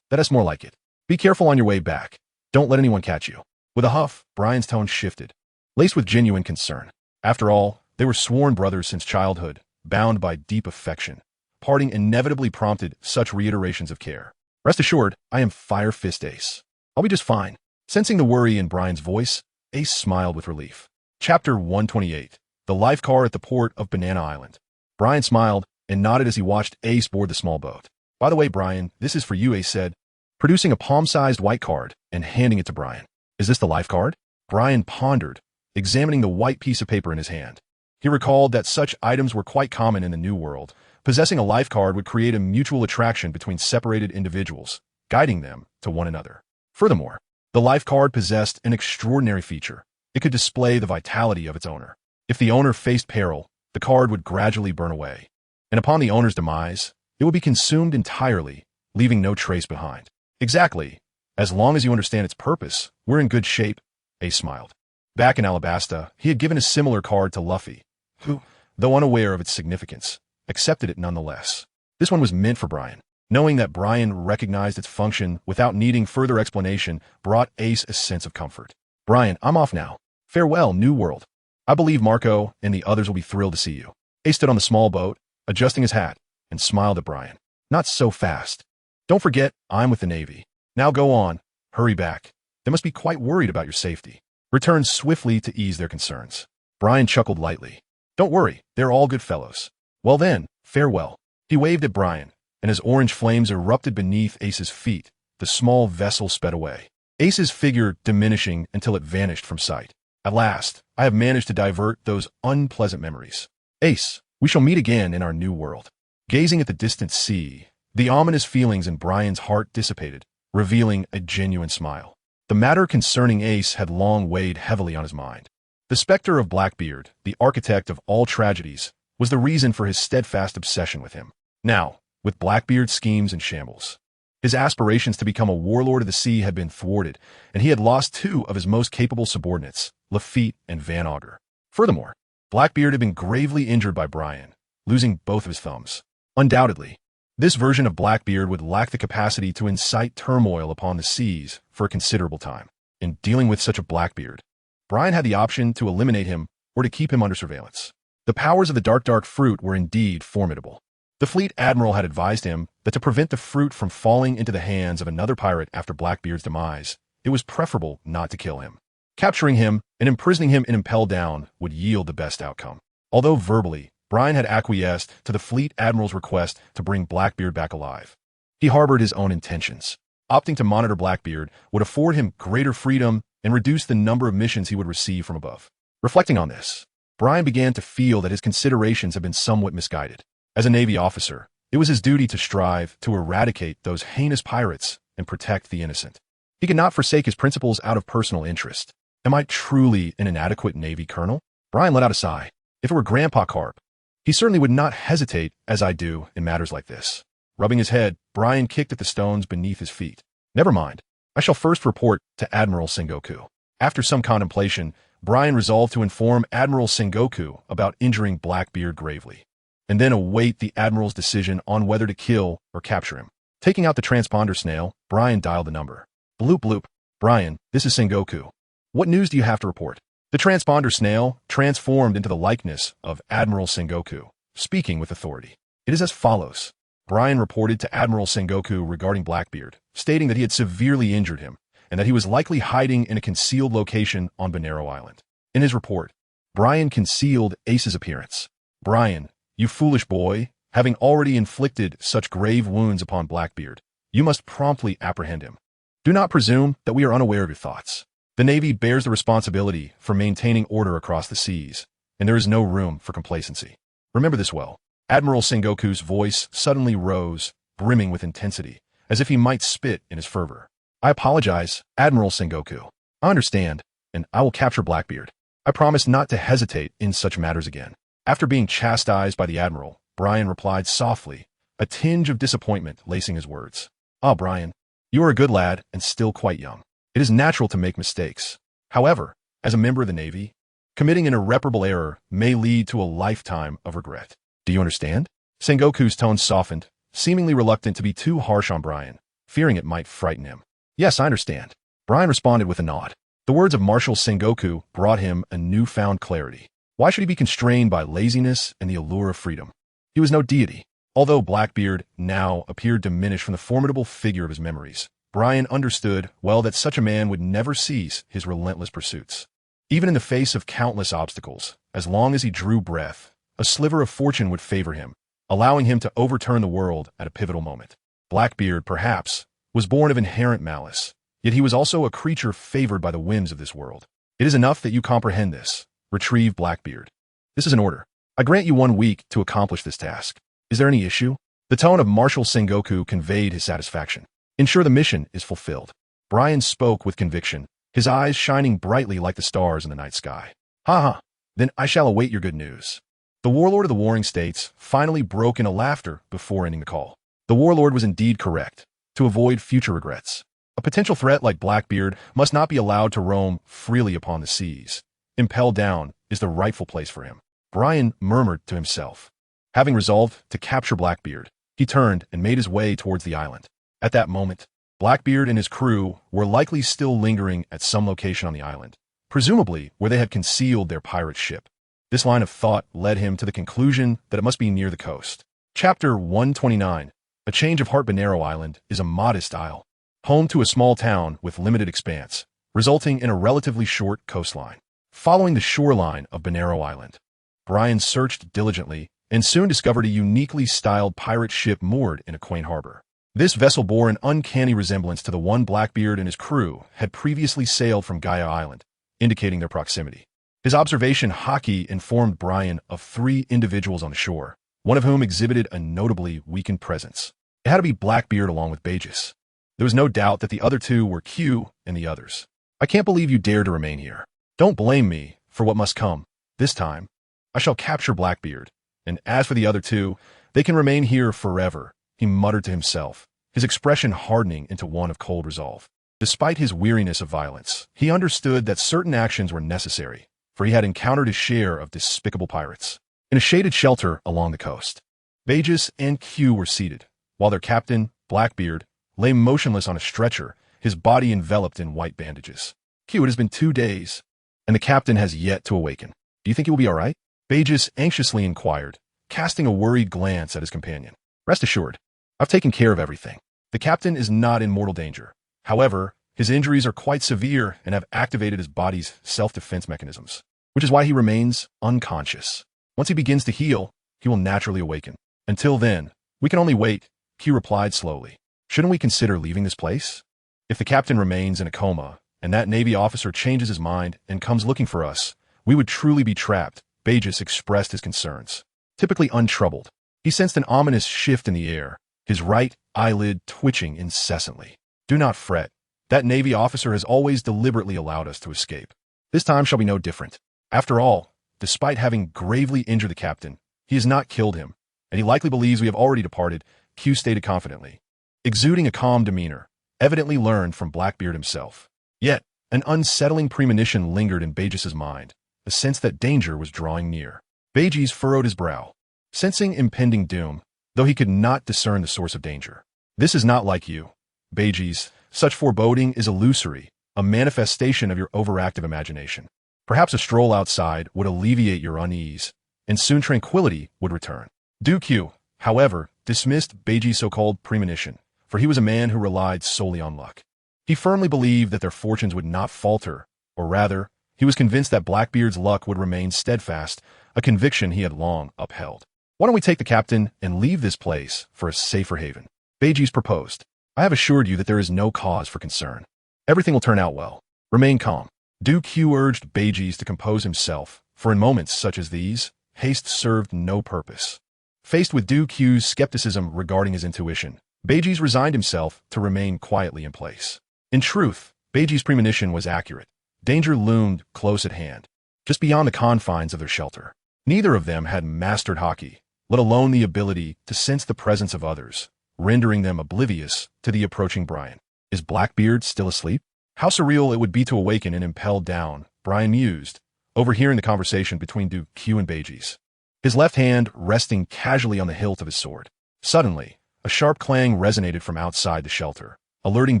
That's more like it. Be careful on your way back. Don't let anyone catch you." With a huff, Brian's tone shifted, laced with genuine concern. After all, they were sworn brothers since childhood, bound by deep affection. Parting inevitably prompted such reiterations of care. "Rest assured, I am Fire Fist Ace. I'll be just fine." Sensing the worry in Brian's voice, Ace smiled with relief. Chapter 128. The Lifecar at the Port of Banana Island. Brian smiled and nodded as he watched Ace board the small boat. "By the way, Brian, this is for you," Ace said, producing a palm-sized white card and handing it to Brian. "Is this the life card?" Brian pondered, examining the white piece of paper in his hand. He recalled that such items were quite common in the New World. Possessing a life card would create a mutual attraction between separated individuals, guiding them to one another. Furthermore, the life card possessed an extraordinary feature. It could display the vitality of its owner. If the owner faced peril, the card would gradually burn away, and upon the owner's demise, it would be consumed entirely, leaving no trace behind. "Exactly. As long as you understand its purpose, we're in good shape," Ace smiled. Back in Alabasta, he had given a similar card to Luffy, who, though unaware of its significance, accepted it nonetheless. This one was meant for Brian. Knowing that Brian recognized its function without needing further explanation brought Ace a sense of comfort. "Brian, I'm off now. Farewell, New World. I believe Marco and the others will be thrilled to see you." Ace stood on the small boat, adjusting his hat, and smiled at Brian. "Not so fast. Don't forget, I'm with the Navy. Now go on. Hurry back. They must be quite worried about your safety." Return swiftly to ease their concerns. Brian chuckled lightly. "Don't worry, they're all good fellows. Well then, farewell." He waved at Brian, and as orange flames erupted beneath Ace's feet, the small vessel sped away, Ace's figure diminishing until it vanished from sight. "At last, I have managed to divert those unpleasant memories. Ace, we shall meet again in our new world." Gazing at the distant sea, the ominous feelings in Brian's heart dissipated, revealing a genuine smile. The matter concerning Ace had long weighed heavily on his mind. The specter of Blackbeard, the architect of all tragedies, was the reason for his steadfast obsession with him. Now, with Blackbeard's schemes in shambles, his aspirations to become a warlord of the sea had been thwarted, and he had lost 2 of his most capable subordinates, Lafitte, and Van Auger. Furthermore, Blackbeard had been gravely injured by Brian, losing both of his thumbs. Undoubtedly, this version of Blackbeard would lack the capacity to incite turmoil upon the seas for a considerable time. In dealing with such a Blackbeard, Brian had the option to eliminate him or to keep him under surveillance. The powers of the dark fruit were indeed formidable. The fleet admiral had advised him that to prevent the fruit from falling into the hands of another pirate after Blackbeard's demise, it was preferable not to kill him. Capturing him and imprisoning him in Impel Down would yield the best outcome. Although verbally, Brian had acquiesced to the fleet admiral's request to bring Blackbeard back alive. He harbored his own intentions. Opting to monitor Blackbeard would afford him greater freedom and reduce the number of missions he would receive from above. Reflecting on this, Brian began to feel that his considerations had been somewhat misguided. As a Navy officer, it was his duty to strive to eradicate those heinous pirates and protect the innocent. He could not forsake his principles out of personal interest. Am I truly an inadequate Navy colonel? Brian let out a sigh. If it were Grandpa Garp, he certainly would not hesitate as I do in matters like this. Rubbing his head, Brian kicked at the stones beneath his feet. Never mind. I shall first report to Admiral Sengoku. After some contemplation, Brian resolved to inform Admiral Sengoku about injuring Blackbeard gravely, and then await the Admiral's decision on whether to kill or capture him. Taking out the transponder snail, Brian dialed the number. Bloop bloop. Brian, this is Sengoku. What news do you have to report? The transponder snail transformed into the likeness of Admiral Sengoku, speaking with authority. It is as follows. Brian reported to Admiral Sengoku regarding Blackbeard, stating that he had severely injured him, and that he was likely hiding in a concealed location on Bonero Island. In his report, Brian concealed Ace's appearance. Brian, you foolish boy, having already inflicted such grave wounds upon Blackbeard, you must promptly apprehend him. Do not presume that we are unaware of your thoughts. The Navy bears the responsibility for maintaining order across the seas, and there is no room for complacency. Remember this well. Admiral Sengoku's voice suddenly rose, brimming with intensity, as if he might spit in his fervor. I apologize, Admiral Sengoku. I understand, and I will capture Blackbeard. I promise not to hesitate in such matters again. After being chastised by the Admiral, Brian replied softly, a tinge of disappointment lacing his words. Ah, Brian, you are a good lad and still quite young. It is natural to make mistakes. However, as a member of the Navy, committing an irreparable error may lead to a lifetime of regret. Do you understand? Sengoku's tone softened, seemingly reluctant to be too harsh on Brian, fearing it might frighten him. Yes, I understand. Brian responded with a nod. The words of Marshal Sengoku brought him a newfound clarity. Why should he be constrained by laziness and the allure of freedom? He was no deity. Although Blackbeard now appeared diminished from the formidable figure of his memories, Brian understood well that such a man would never cease his relentless pursuits. Even in the face of countless obstacles, as long as he drew breath, a sliver of fortune would favor him, allowing him to overturn the world at a pivotal moment. Blackbeard, perhaps, was born of inherent malice, yet he was also a creature favored by the whims of this world. It is enough that you comprehend this. Retrieve Blackbeard. This is an order. I grant you 1 week to accomplish this task. Is there any issue? The tone of Marshal Sengoku conveyed his satisfaction. Ensure the mission is fulfilled. Brian spoke with conviction, his eyes shining brightly like the stars in the night sky. Ha ha. Then I shall await your good news. The warlord of the warring states finally broke into laughter before ending the call. The warlord was indeed correct. To avoid future regrets, a potential threat like Blackbeard must not be allowed to roam freely upon the seas. Impel Down is the rightful place for him. Brian murmured to himself. Having resolved to capture Blackbeard, he turned and made his way towards the island. At that moment, Blackbeard and his crew were likely still lingering at some location on the island, presumably where they had concealed their pirate ship. This line of thought led him to the conclusion that it must be near the coast. Chapter 129. A Change of Heart. Bonero Island is a modest isle, home to a small town with limited expanse, resulting in a relatively short coastline. Following the shoreline of Bonero Island, Brian searched diligently and soon discovered a uniquely styled pirate ship moored in a quaint harbor. This vessel bore an uncanny resemblance to the one Blackbeard and his crew had previously sailed from Gaia Island, indicating their proximity. His observation Haki informed Brian of 3 individuals on the shore, one of whom exhibited a notably weakened presence. It had to be Blackbeard along with Bagus. There was no doubt that the other 2 were Q and the others. I can't believe you dared to remain here. Don't blame me for what must come. This time, I shall capture Blackbeard, and as for the other 2, they can remain here forever, he muttered to himself, his expression hardening into one of cold resolve. Despite his weariness of violence, he understood that certain actions were necessary, for he had encountered his share of despicable pirates. In a shaded shelter along the coast, Bagus and Q were seated, while their captain, Blackbeard, lay motionless on a stretcher, his body enveloped in white bandages. Q, it has been 2 days, and the captain has yet to awaken. Do you think he will be all right? Bagus anxiously inquired, casting a worried glance at his companion. Rest assured, I've taken care of everything. The captain is not in mortal danger. However, his injuries are quite severe and have activated his body's self-defense mechanisms, which is why he remains unconscious. Once he begins to heal, he will naturally awaken. Until then, we can only wait, Q replied slowly. Shouldn't we consider leaving this place? If the captain remains in a coma, and that Navy officer changes his mind and comes looking for us, we would truly be trapped, Bagus expressed his concerns. Typically untroubled, he sensed an ominous shift in the air, his right eyelid twitching incessantly. Do not fret. That Navy officer has always deliberately allowed us to escape. This time shall be no different. After all, despite having gravely injured the captain, he has not killed him, and he likely believes we have already departed, Q stated confidently, exuding a calm demeanor, evidently learned from Blackbeard himself. Yet, an unsettling premonition lingered in Bagus's mind, a sense that danger was drawing near. Bagus furrowed his brow, sensing impending doom, though he could not discern the source of danger. This is not like you, Bagus. Such foreboding is illusory, a manifestation of your overactive imagination. Perhaps a stroll outside would alleviate your unease, and soon tranquility would return. Q, however, dismissed Bagus' so-called premonition, for he was a man who relied solely on luck. He firmly believed that their fortunes would not falter, or rather, he was convinced that Blackbeard's luck would remain steadfast, a conviction he had long upheld. Why don't we take the captain and leave this place for a safer haven? Bagus proposed. I have assured you that there is no cause for concern. Everything will turn out well. Remain calm. Q urged Bagus to compose himself, for in moments such as these, haste served no purpose. Faced with Q's skepticism regarding his intuition, Bagus resigned himself to remain quietly in place. In truth, Bagus' premonition was accurate. Danger loomed close at hand, just beyond the confines of their shelter. Neither of them had mastered hockey, let alone the ability to sense the presence of others, rendering them oblivious to the approaching Brian. Is Blackbeard still asleep? How surreal it would be to awaken and impelled down, Brian mused, overhearing the conversation between Q and Bagus, his left hand resting casually on the hilt of his sword. Suddenly, a sharp clang resonated from outside the shelter, alerting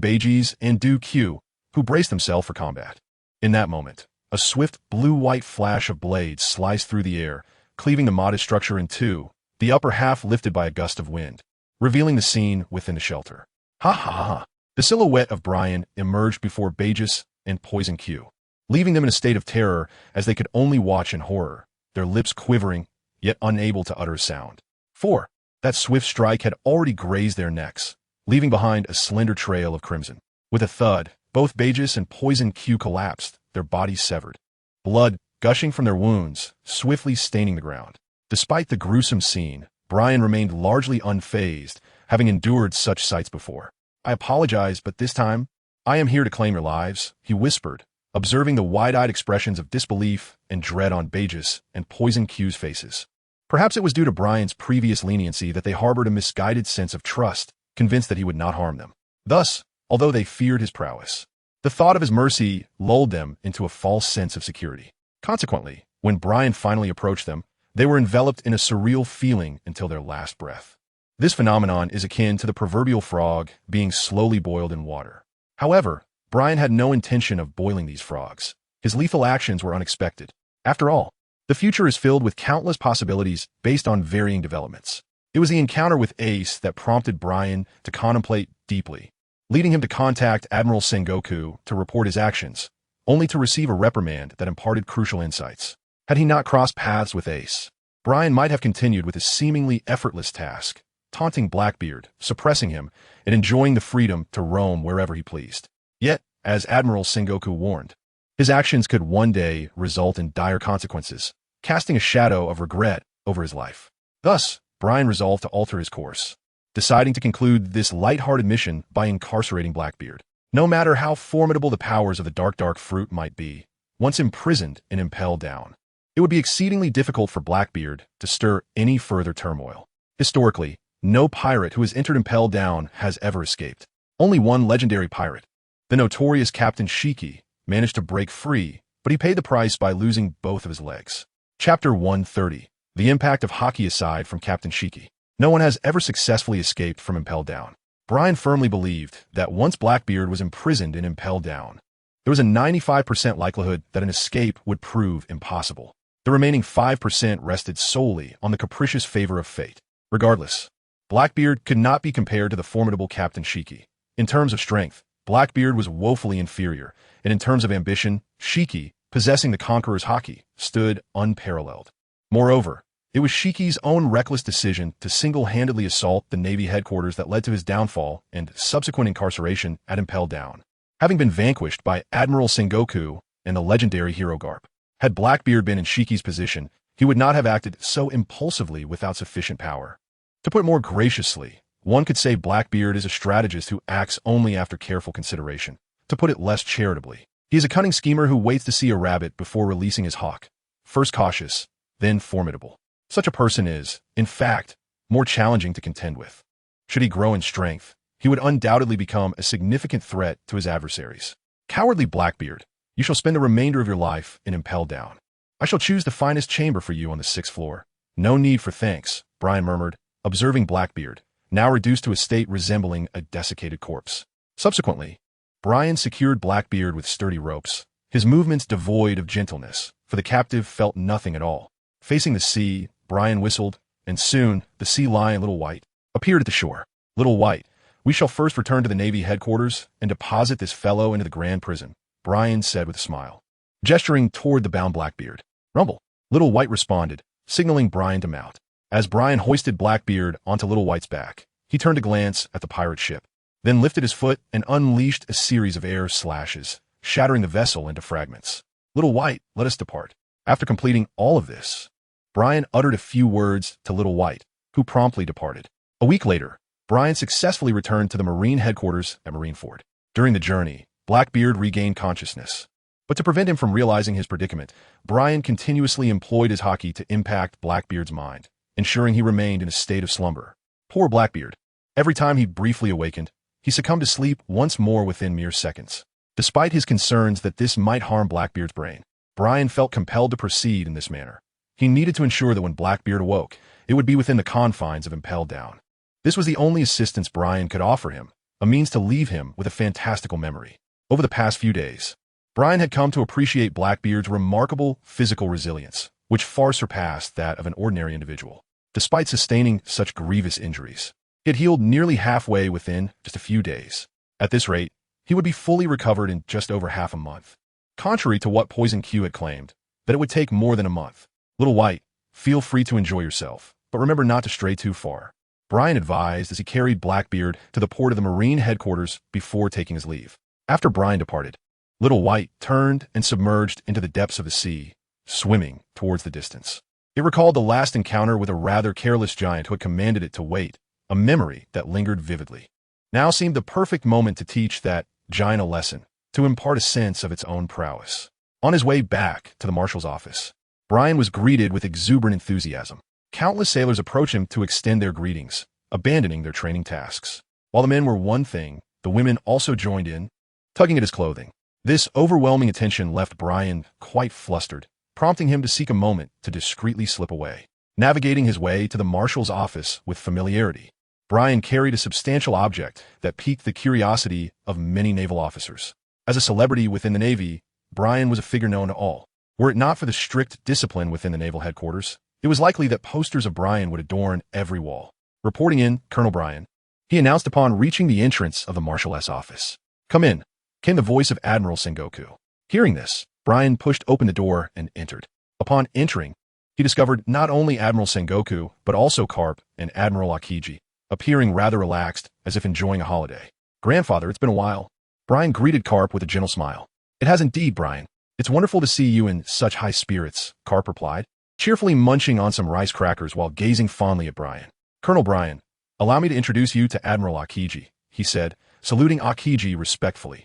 Bagus and Q, who braced themselves for combat. In that moment, a swift blue-white flash of blades sliced through the air, cleaving the modest structure in two, the upper half lifted by a gust of wind, revealing the scene within the shelter. Ha ha ha! The silhouette of Brian emerged before Bagus and Poison Q, leaving them in a state of terror as they could only watch in horror, their lips quivering, yet unable to utter a sound. For that swift strike had already grazed their necks, leaving behind a slender trail of crimson. With a thud, both Bagus and Poison Q collapsed, their bodies severed, blood gushing from their wounds, swiftly staining the ground. Despite the gruesome scene, Brian remained largely unfazed, having endured such sights before. I apologize, but this time, I am here to claim your lives, he whispered, observing the wide-eyed expressions of disbelief and dread on Bagus and Poison Q's faces. Perhaps it was due to Brian's previous leniency that they harbored a misguided sense of trust, convinced that he would not harm them. Thus, although they feared his prowess, the thought of his mercy lulled them into a false sense of security. Consequently, when Brian finally approached them, they were enveloped in a surreal feeling until their last breath. This phenomenon is akin to the proverbial frog being slowly boiled in water. However, Brian had no intention of boiling these frogs. His lethal actions were unexpected. After all, the future is filled with countless possibilities based on varying developments. It was the encounter with Ace that prompted Brian to contemplate deeply, leading him to contact Admiral Sengoku to report his actions, only to receive a reprimand that imparted crucial insights. Had he not crossed paths with Ace, Brian might have continued with his seemingly effortless task, taunting Blackbeard, suppressing him, and enjoying the freedom to roam wherever he pleased. Yet, as Admiral Sengoku warned, his actions could one day result in dire consequences, casting a shadow of regret over his life. Thus, Brian resolved to alter his course, deciding to conclude this light-hearted mission by incarcerating Blackbeard. No matter how formidable the powers of the dark fruit might be, once imprisoned and impelled down, it would be exceedingly difficult for Blackbeard to stir any further turmoil. Historically, no pirate who has entered impelled down has ever escaped. Only one legendary pirate, The notorious Captain Shiki managed to break free, but he paid the price by losing both of his legs. Chapter 130. The impact of Haki aside from Captain Shiki. No one has ever successfully escaped from Impel Down. Brian firmly believed that once Blackbeard was imprisoned in Impel Down, there was a 95% likelihood that an escape would prove impossible. The remaining 5% rested solely on the capricious favor of fate. Regardless, Blackbeard could not be compared to the formidable Captain Shiki. In terms of strength, Blackbeard was woefully inferior, and in terms of ambition, Shiki, possessing the Conqueror's Haki, stood unparalleled. Moreover, it was Shiki's own reckless decision to single-handedly assault the Navy headquarters that led to his downfall and subsequent incarceration at Impel Down, having been vanquished by Admiral Sengoku and the legendary hero Garp. Had Blackbeard been in Shiki's position, he would not have acted so impulsively without sufficient power. To put it more graciously, one could say Blackbeard is a strategist who acts only after careful consideration. To put it less charitably, he is a cunning schemer who waits to see a rabbit before releasing his hawk. First cautious, then formidable. Such a person is, in fact, more challenging to contend with. Should he grow in strength, he would undoubtedly become a significant threat to his adversaries. Cowardly Blackbeard, you shall spend the remainder of your life in Impel Down. I shall choose the finest chamber for you on the 6th floor. No need for thanks, Brian murmured, observing Blackbeard, now reduced to a state resembling a desiccated corpse. Subsequently, Brian secured Blackbeard with sturdy ropes, his movements devoid of gentleness, for the captive felt nothing at all. Facing the sea, Brian whistled, and soon the sea lion Little White appeared at the shore. Little White, we shall first return to the Navy headquarters and deposit this fellow into the Grand Prison, Brian said with a smile, gesturing toward the bound Blackbeard. Rumble, Little White responded, signaling Brian to mount. As Brian hoisted Blackbeard onto Little White's back, he turned to glance at the pirate ship, then lifted his foot and unleashed a series of air slashes, shattering the vessel into fragments. Little White, let us depart. After completing all of this, Brian uttered a few words to Little White, who promptly departed. A week later, Brian successfully returned to the Marine headquarters at Marineford. During the journey, Blackbeard regained consciousness. But to prevent him from realizing his predicament, Brian continuously employed his haki to impact Blackbeard's mind, ensuring he remained in a state of slumber. Poor Blackbeard. Every time he briefly awakened, he succumbed to sleep once more within mere seconds. Despite his concerns that this might harm Blackbeard's brain, Brian felt compelled to proceed in this manner. He needed to ensure that when Blackbeard awoke, it would be within the confines of Impel Down. This was the only assistance Brian could offer him, a means to leave him with a fantastical memory. Over the past few days, Brian had come to appreciate Blackbeard's remarkable physical resilience, which far surpassed that of an ordinary individual. Despite sustaining such grievous injuries, he had healed nearly halfway within just a few days. At this rate, he would be fully recovered in just over half a month. Contrary to what Poison Q had claimed, that it would take more than a month. Little White, feel free to enjoy yourself, but remember not to stray too far, Brian advised as he carried Blackbeard to the port of the Marine headquarters before taking his leave. After Brian departed, Little White turned and submerged into the depths of the sea, swimming towards the distance. It recalled the last encounter with a rather careless giant who had commanded it to wait, a memory that lingered vividly. Now seemed the perfect moment to teach that giant a lesson, to impart a sense of its own prowess. On his way back to the marshal's office, Brian was greeted with exuberant enthusiasm. Countless sailors approached him to extend their greetings, abandoning their training tasks. While the men were one thing, the women also joined in, tugging at his clothing. This overwhelming attention left Brian quite flustered, prompting him to seek a moment to discreetly slip away. Navigating his way to the marshal's office with familiarity, Brian carried a substantial object that piqued the curiosity of many naval officers. As a celebrity within the Navy, Brian was a figure known to all. Were it not for the strict discipline within the naval headquarters, it was likely that posters of Brian would adorn every wall. Reporting in, Colonel Brian, he announced upon reaching the entrance of the Marshal's office. Come in, came the voice of Admiral Sengoku. Hearing this, Brian pushed open the door and entered. Upon entering, he discovered not only Admiral Sengoku, but also Garp and Admiral Aokiji, appearing rather relaxed, as if enjoying a holiday. Grandfather, it's been a while. Brian greeted Garp with a gentle smile. It has indeed, Brian. It's wonderful to see you in such high spirits, Garp replied, cheerfully munching on some rice crackers while gazing fondly at Brian. Colonel Brian, allow me to introduce you to Admiral Aokiji, he said, saluting Aokiji respectfully.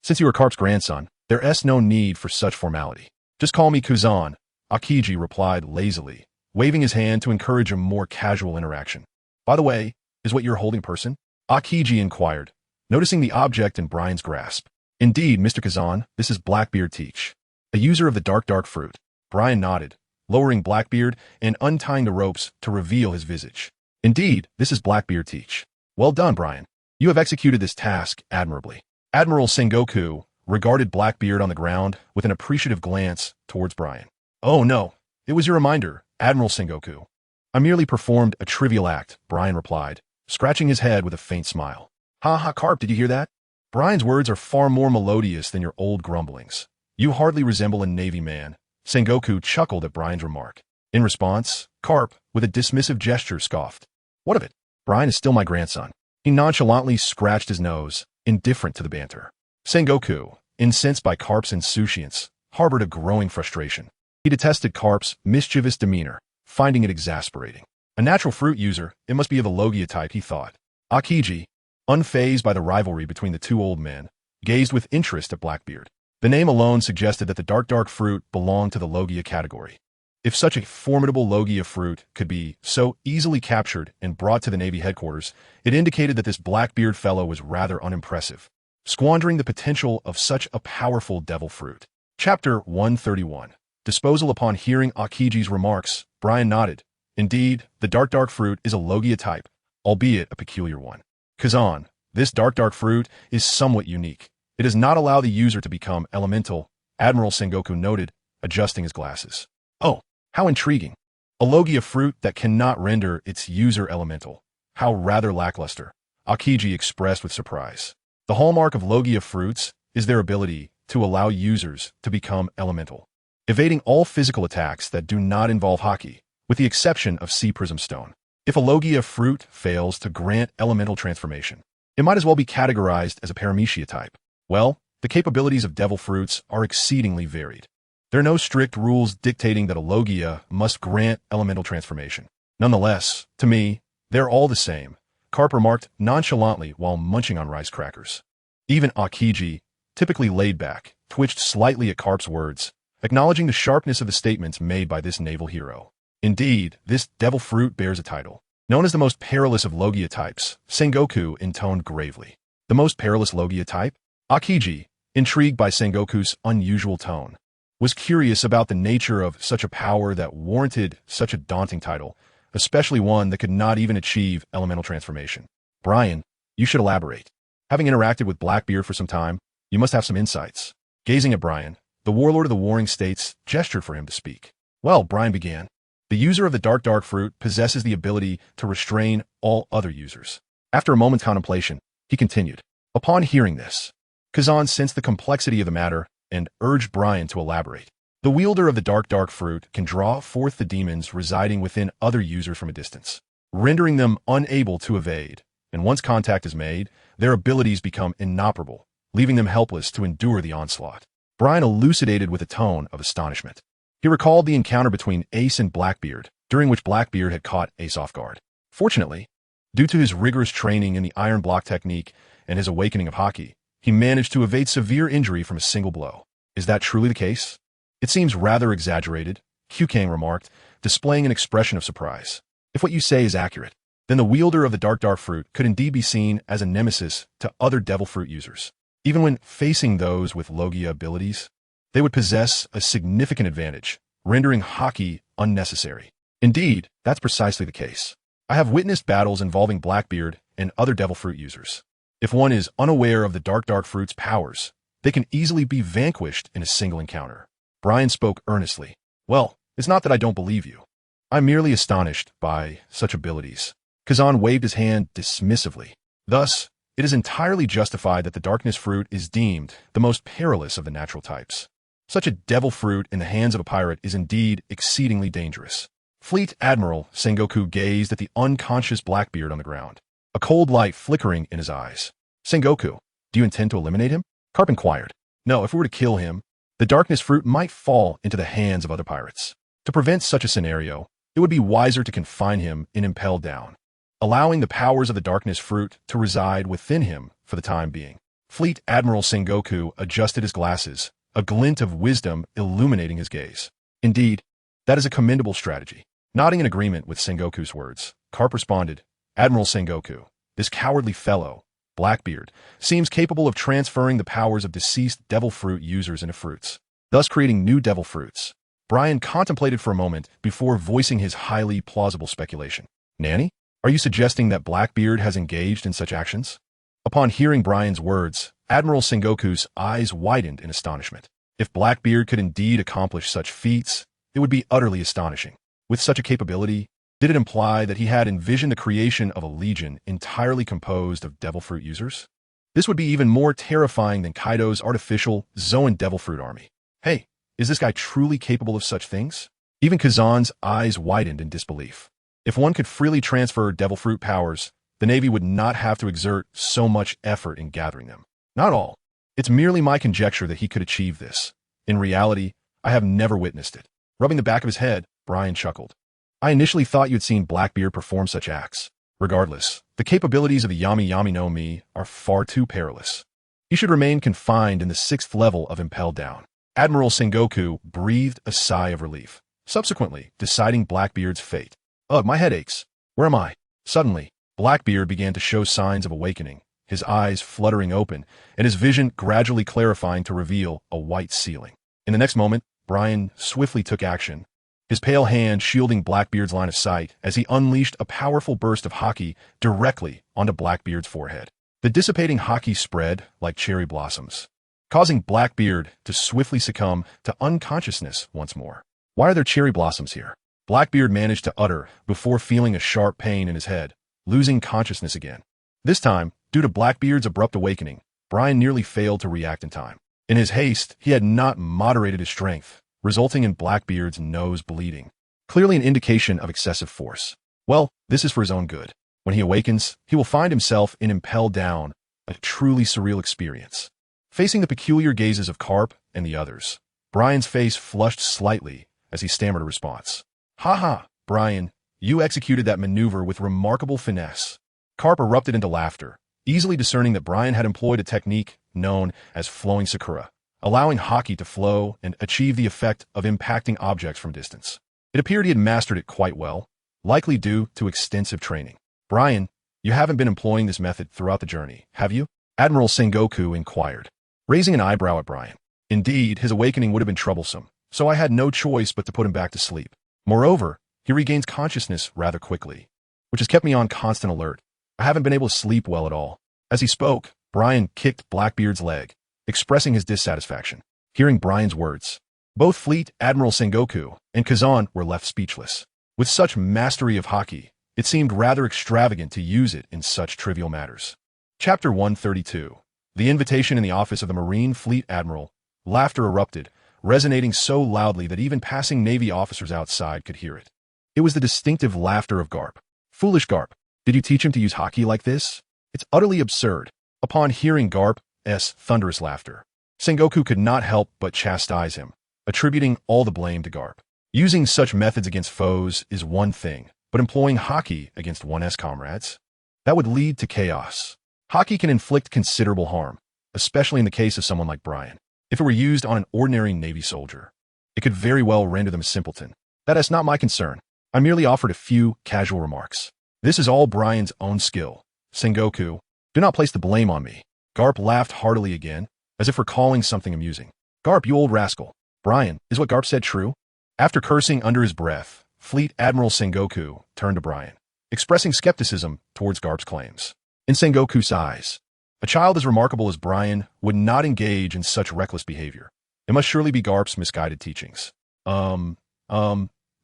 Since you are Garp's grandson, there's no need for such formality. Just call me Kuzan, Aokiji replied lazily, waving his hand to encourage a more casual interaction. By the way, is what you're holding person? Aokiji inquired, noticing the object in Brian's grasp. Indeed, Mr. Kazan, this is Blackbeard Teach, a user of the dark fruit. Brian nodded, lowering Blackbeard and untying the ropes to reveal his visage. Indeed, this is Blackbeard Teach. Well done, Brian. You have executed this task admirably. Admiral Sengoku regarded Blackbeard on the ground with an appreciative glance towards Brian. Oh no, it was your reminder, Admiral Sengoku. I merely performed a trivial act, Brian replied, scratching his head with a faint smile. Ha ha, Garp, did you hear that? Brian's words are far more melodious than your old grumblings. You hardly resemble a Navy man. Sengoku chuckled at Brian's remark. In response, Garp, with a dismissive gesture, scoffed. What of it? Brian is still my grandson. He nonchalantly scratched his nose, indifferent to the banter. Sengoku, incensed by Garp's insouciance, harbored a growing frustration. He detested Garp's mischievous demeanor, finding it exasperating. A natural fruit user, it must be of the Logia type, he thought. Akiji, unfazed by the rivalry between the two old men, gazed with interest at Blackbeard. The name alone suggested that the dark fruit belonged to the Logia category. If such a formidable Logia fruit could be so easily captured and brought to the Navy headquarters, it indicated that this Blackbeard fellow was rather unimpressive, squandering the potential of such a powerful devil fruit. Chapter 131. Disposal. Upon hearing Akiji's remarks, Brian nodded. Indeed, the dark fruit is a Logia type, albeit a peculiar one. Kazan, this dark fruit is somewhat unique. It does not allow the user to become elemental, Admiral Sengoku noted, adjusting his glasses. Oh, how intriguing. A Logia fruit that cannot render its user elemental. How rather lackluster, Akiji expressed with surprise. The hallmark of Logia fruits is their ability to allow users to become elemental, evading all physical attacks that do not involve haki, with the exception of Sea Prism Stone. If a Logia fruit fails to grant elemental transformation, it might as well be categorized as a Paramecia type. Well, the capabilities of devil fruits are exceedingly varied. There are no strict rules dictating that a Logia must grant elemental transformation. Nonetheless, to me, they're all the same, Garp remarked nonchalantly while munching on rice crackers. Even Akiji, typically laid back, twitched slightly at Garp's words, acknowledging the sharpness of the statements made by this naval hero. Indeed, this devil fruit bears a title. Known as the most perilous of Logia types, Sengoku intoned gravely. The most perilous Logia type? Akiji, intrigued by Sengoku's unusual tone, was curious about the nature of such a power that warranted such a daunting title, especially one that could not even achieve elemental transformation. Brian, you should elaborate. Having interacted with Blackbeard for some time, you must have some insights. Gazing at Brian, the warlord of the Warring States gestured for him to speak. Well, Brian began. The user of the dark fruit possesses the ability to restrain all other users. After a moment's contemplation, he continued. Upon hearing this, Kazan sensed the complexity of the matter and urged Brian to elaborate. The wielder of the dark fruit can draw forth the demons residing within other users from a distance, rendering them unable to evade, and once contact is made, their abilities become inoperable, leaving them helpless to endure the onslaught. Brian elucidated with a tone of astonishment. He recalled the encounter between Ace and Blackbeard, during which Blackbeard had caught Ace off guard. Fortunately, due to his rigorous training in the iron block technique and his awakening of haki, he managed to evade severe injury from a single blow. Is that truly the case? It seems rather exaggerated, Kyukang remarked, displaying an expression of surprise. If what you say is accurate, then the wielder of the dark fruit could indeed be seen as a nemesis to other devil fruit users. Even when facing those with Logia abilities, they would possess a significant advantage, rendering haki unnecessary. Indeed, that's precisely the case. I have witnessed battles involving Blackbeard and other devil fruit users. If one is unaware of the dark fruit's powers, they can easily be vanquished in a single encounter. Brian spoke earnestly. Well, it's not that I don't believe you. I'm merely astonished by such abilities. Kazan waved his hand dismissively. Thus, it is entirely justified that the darkness fruit is deemed the most perilous of the natural types. Such a devil fruit in the hands of a pirate is indeed exceedingly dangerous. Fleet Admiral Sengoku gazed at the unconscious Blackbeard on the ground, a cold light flickering in his eyes. Sengoku, do you intend to eliminate him? Garp inquired. No, if we were to kill him, the darkness fruit might fall into the hands of other pirates. To prevent such a scenario, it would be wiser to confine him in Impel Down, allowing the powers of the darkness fruit to reside within him for the time being. Fleet Admiral Sengoku adjusted his glasses, a glint of wisdom illuminating his gaze. Indeed, that is a commendable strategy. Nodding in agreement with Sengoku's words, Garp responded, Admiral Sengoku, this cowardly fellow, Blackbeard, seems capable of transferring the powers of deceased devil fruit users into fruits, thus creating new devil fruits. Brian contemplated for a moment before voicing his highly plausible speculation. Nanny, are you suggesting that Blackbeard has engaged in such actions? Upon hearing Brian's words, Admiral Sengoku's eyes widened in astonishment. If Blackbeard could indeed accomplish such feats, it would be utterly astonishing. With such a capability, did it imply that he had envisioned the creation of a legion entirely composed of devil fruit users? This would be even more terrifying than Kaido's artificial Zoan devil fruit army. Hey, is this guy truly capable of such things? Even Kazan's eyes widened in disbelief. If one could freely transfer devil fruit powers, the Navy would not have to exert so much effort in gathering them. Not all. It's merely my conjecture that he could achieve this. In reality, I have never witnessed it. Rubbing the back of his head, Brian chuckled. I initially thought you had seen Blackbeard perform such acts. Regardless, the capabilities of the Yami Yami no Mi are far too perilous. He should remain confined in the 6th level of Impelled Down. Admiral Sengoku breathed a sigh of relief, subsequently deciding Blackbeard's fate. Ugh, my head aches. Where am I? Suddenly, Blackbeard began to show signs of awakening, his eyes fluttering open, and his vision gradually clarifying to reveal a white ceiling. In the next moment, Brian swiftly took action, his pale hand shielding Blackbeard's line of sight as he unleashed a powerful burst of haki directly onto Blackbeard's forehead. The dissipating haki spread like cherry blossoms, causing Blackbeard to swiftly succumb to unconsciousness once more. Why are there cherry blossoms here? Blackbeard managed to utter before feeling a sharp pain in his head, losing consciousness again. This time, due to Blackbeard's abrupt awakening, Brian nearly failed to react in time. In his haste, he had not moderated his strength, resulting in Blackbeard's nose bleeding. Clearly an indication of excessive force. Well, this is for his own good. When he awakens, he will find himself in Impelled Down, a truly surreal experience. Facing the peculiar gazes of Garp and the others, Brian's face flushed slightly as he stammered a response. Ha ha, Brian, you executed that maneuver with remarkable finesse. Garp erupted into laughter, easily discerning that Brian had employed a technique known as flowing sakura, allowing haki to flow and achieve the effect of impacting objects from distance. It appeared he had mastered it quite well, likely due to extensive training. Brian, you haven't been employing this method throughout the journey, have you? Admiral Sengoku inquired, raising an eyebrow at Brian. Indeed, his awakening would have been troublesome, so I had no choice but to put him back to sleep. Moreover, he regains consciousness rather quickly, which has kept me on constant alert. I haven't been able to sleep well at all. As he spoke, Brian kicked Blackbeard's leg, expressing his dissatisfaction. Hearing Brian's words, both Fleet Admiral Sengoku and Kazan were left speechless. With such mastery of haki, it seemed rather extravagant to use it in such trivial matters. Chapter 132. The invitation in the office of the Marine Fleet Admiral. Laughter erupted, resonating so loudly that even passing Navy officers outside could hear it. It was the distinctive laughter of Garp. Foolish Garp, did you teach him to use haki like this? It's utterly absurd. Upon hearing Garp's thunderous laughter, Sengoku could not help but chastise him, attributing all the blame to Garp. Using such methods against foes is one thing, but employing haki against one's comrades? That would lead to chaos. Haki can inflict considerable harm, especially in the case of someone like Brian. If it were used on an ordinary Navy soldier, it could very well render them a simpleton. That is not my concern. I merely offered a few casual remarks. This is all Brian's own skill. Sengoku, do not place the blame on me. Garp laughed heartily again, as if recalling something amusing. Garp, you old rascal. Brian, is what Garp said true? After cursing under his breath, Fleet Admiral Sengoku turned to Brian, expressing skepticism towards Garp's claims. In Sengoku's eyes, a child as remarkable as Brian would not engage in such reckless behavior. It must surely be Garp's misguided teachings.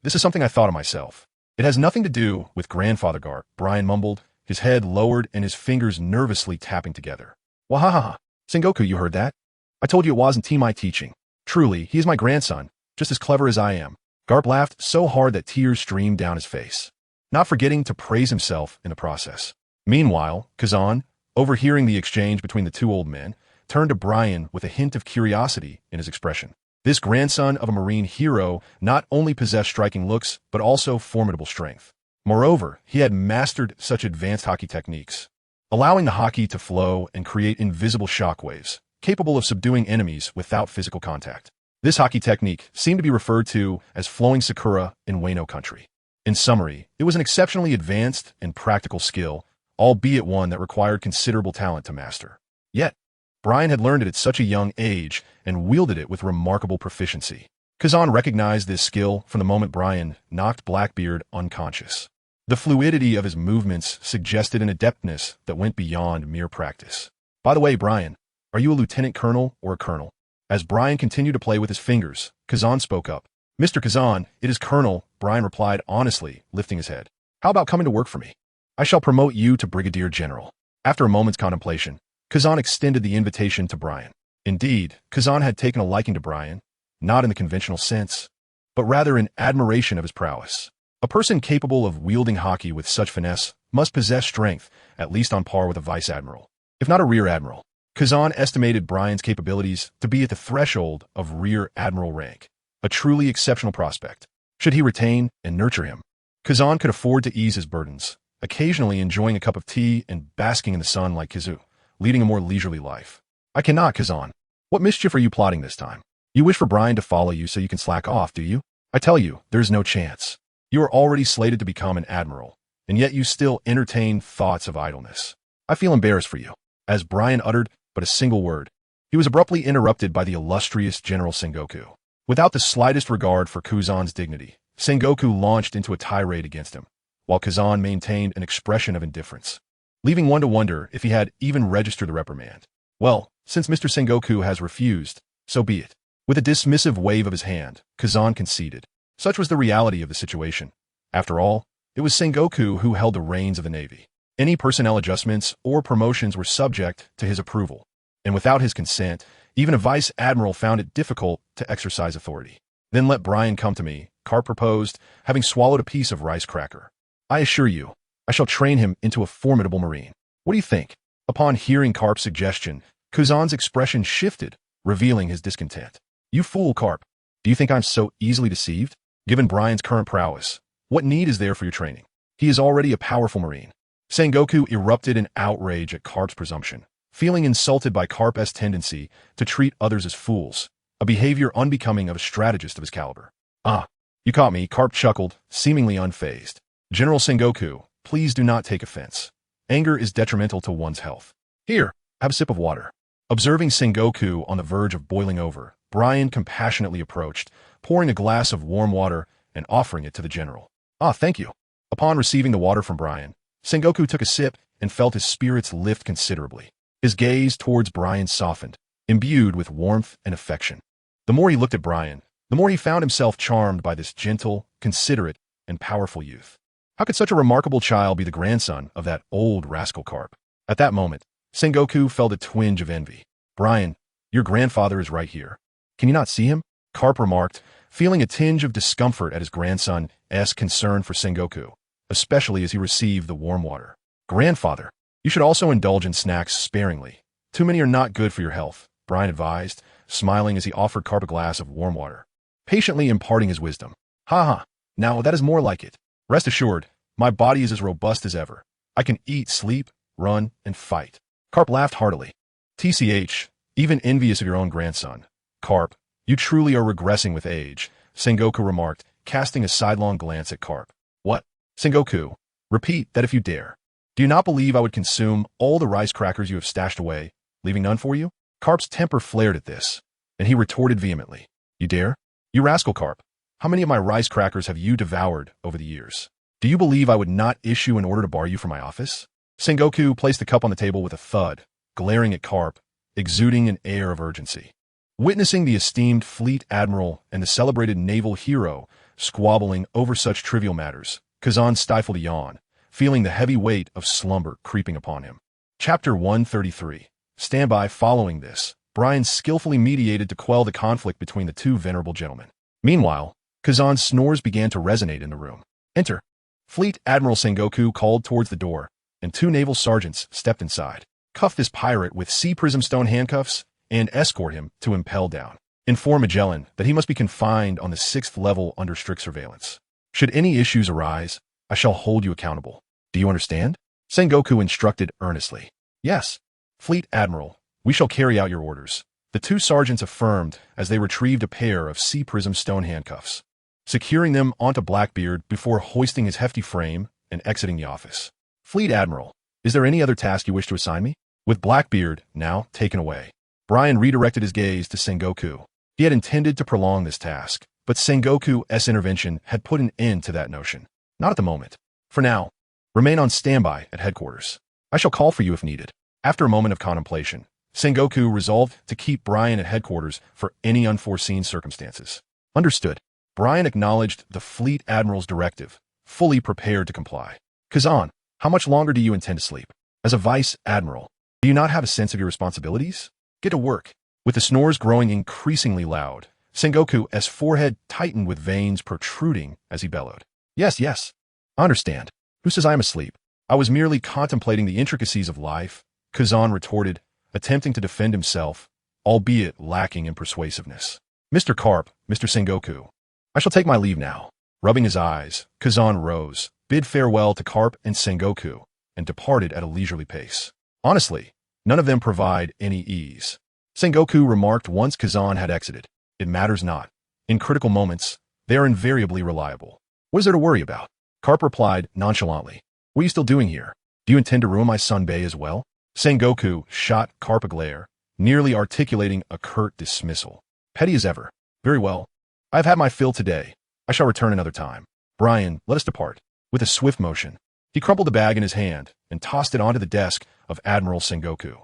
This is something I thought of myself. It has nothing to do with Grandfather Garp, Brian mumbled, his head lowered and his fingers nervously tapping together. Wahahaha. Sengoku, you heard that? I told you it wasn't my teaching. Truly, he is my grandson, just as clever as I am. Garp laughed so hard that tears streamed down his face, not forgetting to praise himself in the process. Meanwhile, Kazan, overhearing the exchange between the two old men, turned to Brian with a hint of curiosity in his expression. This grandson of a Marine hero not only possessed striking looks, but also formidable strength. Moreover, he had mastered such advanced haki techniques, allowing the haki to flow and create invisible shockwaves, capable of subduing enemies without physical contact. This haki technique seemed to be referred to as flowing sakura in Wano country. In summary, it was an exceptionally advanced and practical skill, albeit one that required considerable talent to master. Yet, Brian had learned it at such a young age and wielded it with remarkable proficiency. Kazan recognized this skill from the moment Brian knocked Blackbeard unconscious. The fluidity of his movements suggested an adeptness that went beyond mere practice. By the way, Brian, are you a lieutenant colonel or a colonel? As Brian continued to play with his fingers, Kazan spoke up. Mr. Kazan, it is Colonel, Brian replied honestly, lifting his head. How about coming to work for me? I shall promote you to Brigadier General. After a moment's contemplation, Kazan extended the invitation to Brian. Indeed, Kazan had taken a liking to Brian, not in the conventional sense, but rather in admiration of his prowess. A person capable of wielding hockey with such finesse must possess strength, at least on par with a vice admiral, if not a rear admiral. Kazan estimated Brian's capabilities to be at the threshold of rear admiral rank, a truly exceptional prospect. Should he retain and nurture him, Kazan could afford to ease his burdens, occasionally enjoying a cup of tea and basking in the sun like Kizu, leading a more leisurely life. I cannot, Kazan. What mischief are you plotting this time? You wish for Brian to follow you so you can slack off, do you? I tell you, there's no chance. You are already slated to become an admiral, and yet you still entertain thoughts of idleness. I feel embarrassed for you. As Brian uttered but a single word, he was abruptly interrupted by the illustrious General Sengoku. Without the slightest regard for Kazan's dignity, Sengoku launched into a tirade against him, while Kazan maintained an expression of indifference, leaving one to wonder if he had even registered the reprimand. Well, since Mr. Sengoku has refused, so be it. With a dismissive wave of his hand, Kazan conceded. Such was the reality of the situation. After all, it was Sengoku who held the reins of the Navy. Any personnel adjustments or promotions were subject to his approval, and without his consent, even a vice admiral found it difficult to exercise authority. Then let Brian come to me, Garp proposed, having swallowed a piece of rice cracker. I assure you, I shall train him into a formidable marine. What do you think? Upon hearing Garp's suggestion, Kazan's expression shifted, revealing his discontent. You fool, Garp. Do you think I'm so easily deceived? Given Brian's current prowess, what need is there for your training? He is already a powerful marine. Sengoku erupted in outrage at Garp's presumption, feeling insulted by Garp's tendency to treat others as fools, a behavior unbecoming of a strategist of his caliber. Ah, you caught me, Garp chuckled, seemingly unfazed. General Sengoku, please do not take offense. Anger is detrimental to one's health. Here, have a sip of water. Observing Sengoku on the verge of boiling over, Brian compassionately approached, pouring a glass of warm water and offering it to the general. Ah, thank you. Upon receiving the water from Brian, Sengoku took a sip and felt his spirits lift considerably. His gaze towards Brian softened, imbued with warmth and affection. The more he looked at Brian, the more he found himself charmed by this gentle, considerate, and powerful youth. How could such a remarkable child be the grandson of that old rascal Garp? At that moment, Sengoku felt a twinge of envy. Brian, your grandfather is right here. Can you not see him? Garp remarked, feeling a tinge of discomfort at his grandson's concern for Sengoku, especially as he received the warm water. Grandfather, you should also indulge in snacks sparingly. Too many are not good for your health, Brian advised, smiling as he offered Garp a glass of warm water, patiently imparting his wisdom. Ha! Now that is more like it. Rest assured, my body is as robust as ever. I can eat, sleep, run, and fight. Garp laughed heartily. TCH, even envious of your own grandson. Garp, you truly are regressing with age, Sengoku remarked, casting a sidelong glance at Garp. What? Sengoku, repeat that if you dare. Do you not believe I would consume all the rice crackers you have stashed away, leaving none for you? Garp's temper flared at this, and he retorted vehemently. You dare? You rascal, Garp. How many of my rice crackers have you devoured over the years? Do you believe I would not issue an order to bar you from my office? Sengoku placed the cup on the table with a thud, glaring at Garp, exuding an air of urgency. Witnessing the esteemed fleet admiral and the celebrated naval hero squabbling over such trivial matters, Kazan stifled a yawn, feeling the heavy weight of slumber creeping upon him. Chapter 133. Standby. Following this, Brian skillfully mediated to quell the conflict between the two venerable gentlemen. Meanwhile, Kazan's snores began to resonate in the room. Enter. Fleet Admiral Sengoku called towards the door, and two naval sergeants stepped inside. Cuff this pirate with sea prism stone handcuffs and escort him to impel down. Inform Magellan that he must be confined on the 6th level under strict surveillance. Should any issues arise, I shall hold you accountable. Do you understand? Sengoku instructed earnestly. Yes, Fleet Admiral, we shall carry out your orders. The two sergeants affirmed as they retrieved a pair of sea prism stone handcuffs, securing them onto Blackbeard before hoisting his hefty frame and exiting the office. Fleet Admiral, Is there any other task you wish to assign me? With Blackbeard now taken away, Brian redirected his gaze to Sengoku. He had intended to prolong this task, but Sengoku's intervention had put an end to that notion. Not at the moment. For now, remain on standby at headquarters. I shall call for you if needed. After a moment of contemplation, Sengoku resolved to keep Brian at headquarters for any unforeseen circumstances. Understood. Brian acknowledged the Fleet Admiral's directive, fully prepared to comply. Kazan, how much longer do you intend to sleep? As a Vice Admiral, do you not have a sense of your responsibilities? Get to work. With the snores growing increasingly loud, Sengoku's forehead tightened with veins protruding as he bellowed. Yes, yes. I understand. Who says I am asleep? I was merely contemplating the intricacies of life, Kazan retorted, attempting to defend himself, albeit lacking in persuasiveness. Mr. Garp, Mr. Sengoku, I shall take my leave now. Rubbing his eyes, Kazan rose, bid farewell to Garp and Sengoku, and departed at a leisurely pace. Honestly, none of them provide any ease. Sengoku remarked once Kazan had exited. It matters not. In critical moments, they are invariably reliable. What is there to worry about? Garp replied nonchalantly. What are you still doing here? Do you intend to ruin my sunbae as well? Sengoku shot Garp a glare, nearly articulating a curt dismissal. Petty as ever. Very well. I have had my fill today. I shall return another time. Brian, let us depart. With a swift motion, he crumpled the bag in his hand and tossed it onto the desk of Admiral Sengoku.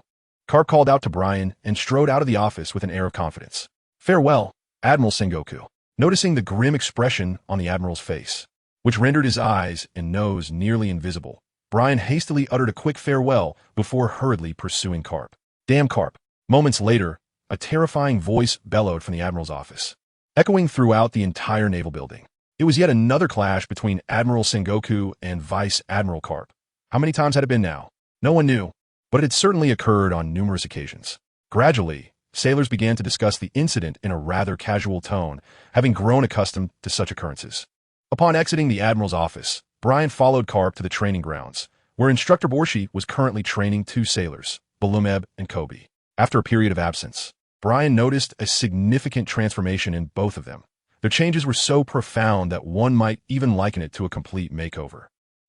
Garp called out to Brian and strode out of the office with an air of confidence. Farewell, Admiral Sengoku. Noticing the grim expression on the Admiral's face, which rendered his eyes and nose nearly invisible, Brian hastily uttered a quick farewell before hurriedly pursuing Garp. Damn Garp. Moments later, a terrifying voice bellowed from the Admiral's office, echoing throughout the entire naval building. It was yet another clash between Admiral Sengoku and Vice Admiral Garp. How many times had it been now? No one knew, but it had certainly occurred on numerous occasions. Gradually, sailors began to discuss the incident in a rather casual tone, having grown accustomed to such occurrences. Upon exiting the Admiral's office, Brian followed Garp to the training grounds, where Instructor Borshi was currently training two sailors, Balumeb and Kobe. After a period of absence, Brian noticed a significant transformation in both of them. Their changes were so profound that one might even liken it to a complete makeover.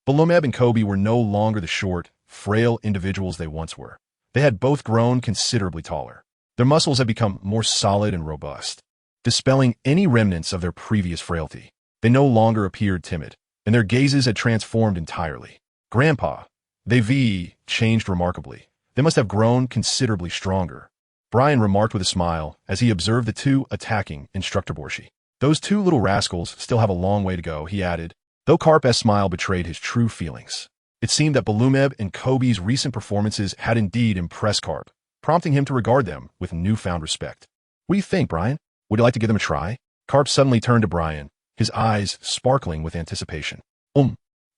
Balumeb and Kobe were no longer the short, frail individuals they once were. They had both grown considerably taller. Their muscles had become more solid and robust, dispelling any remnants of their previous frailty. They no longer appeared timid, and their gazes had transformed entirely. Grandpa, they've changed remarkably. They must have grown considerably stronger, Brian remarked with a smile as he observed the two attacking Instructor Borshi. Those two little rascals still have a long way to go, he added, though Garp's smile betrayed his true feelings. It seemed that Balumeb and Kobe's recent performances had indeed impressed Garp, prompting him to regard them with newfound respect. What do you think, Brian? Would you like to give them a try? Garp suddenly turned to Brian, his eyes sparkling with anticipation.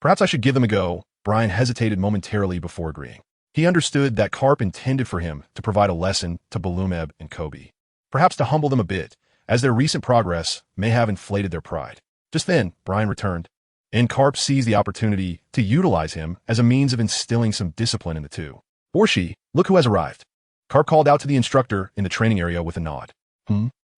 Perhaps I should give them a go. Brian hesitated momentarily before agreeing. He understood that Garp intended for him to provide a lesson to Balumeb and Kobe, perhaps to humble them a bit, as their recent progress may have inflated their pride. Just then, Brian returned, and Garp seized the opportunity to utilize him as a means of instilling some discipline in the two. Borshi, look who has arrived. Garp called out to the instructor in the training area with a nod.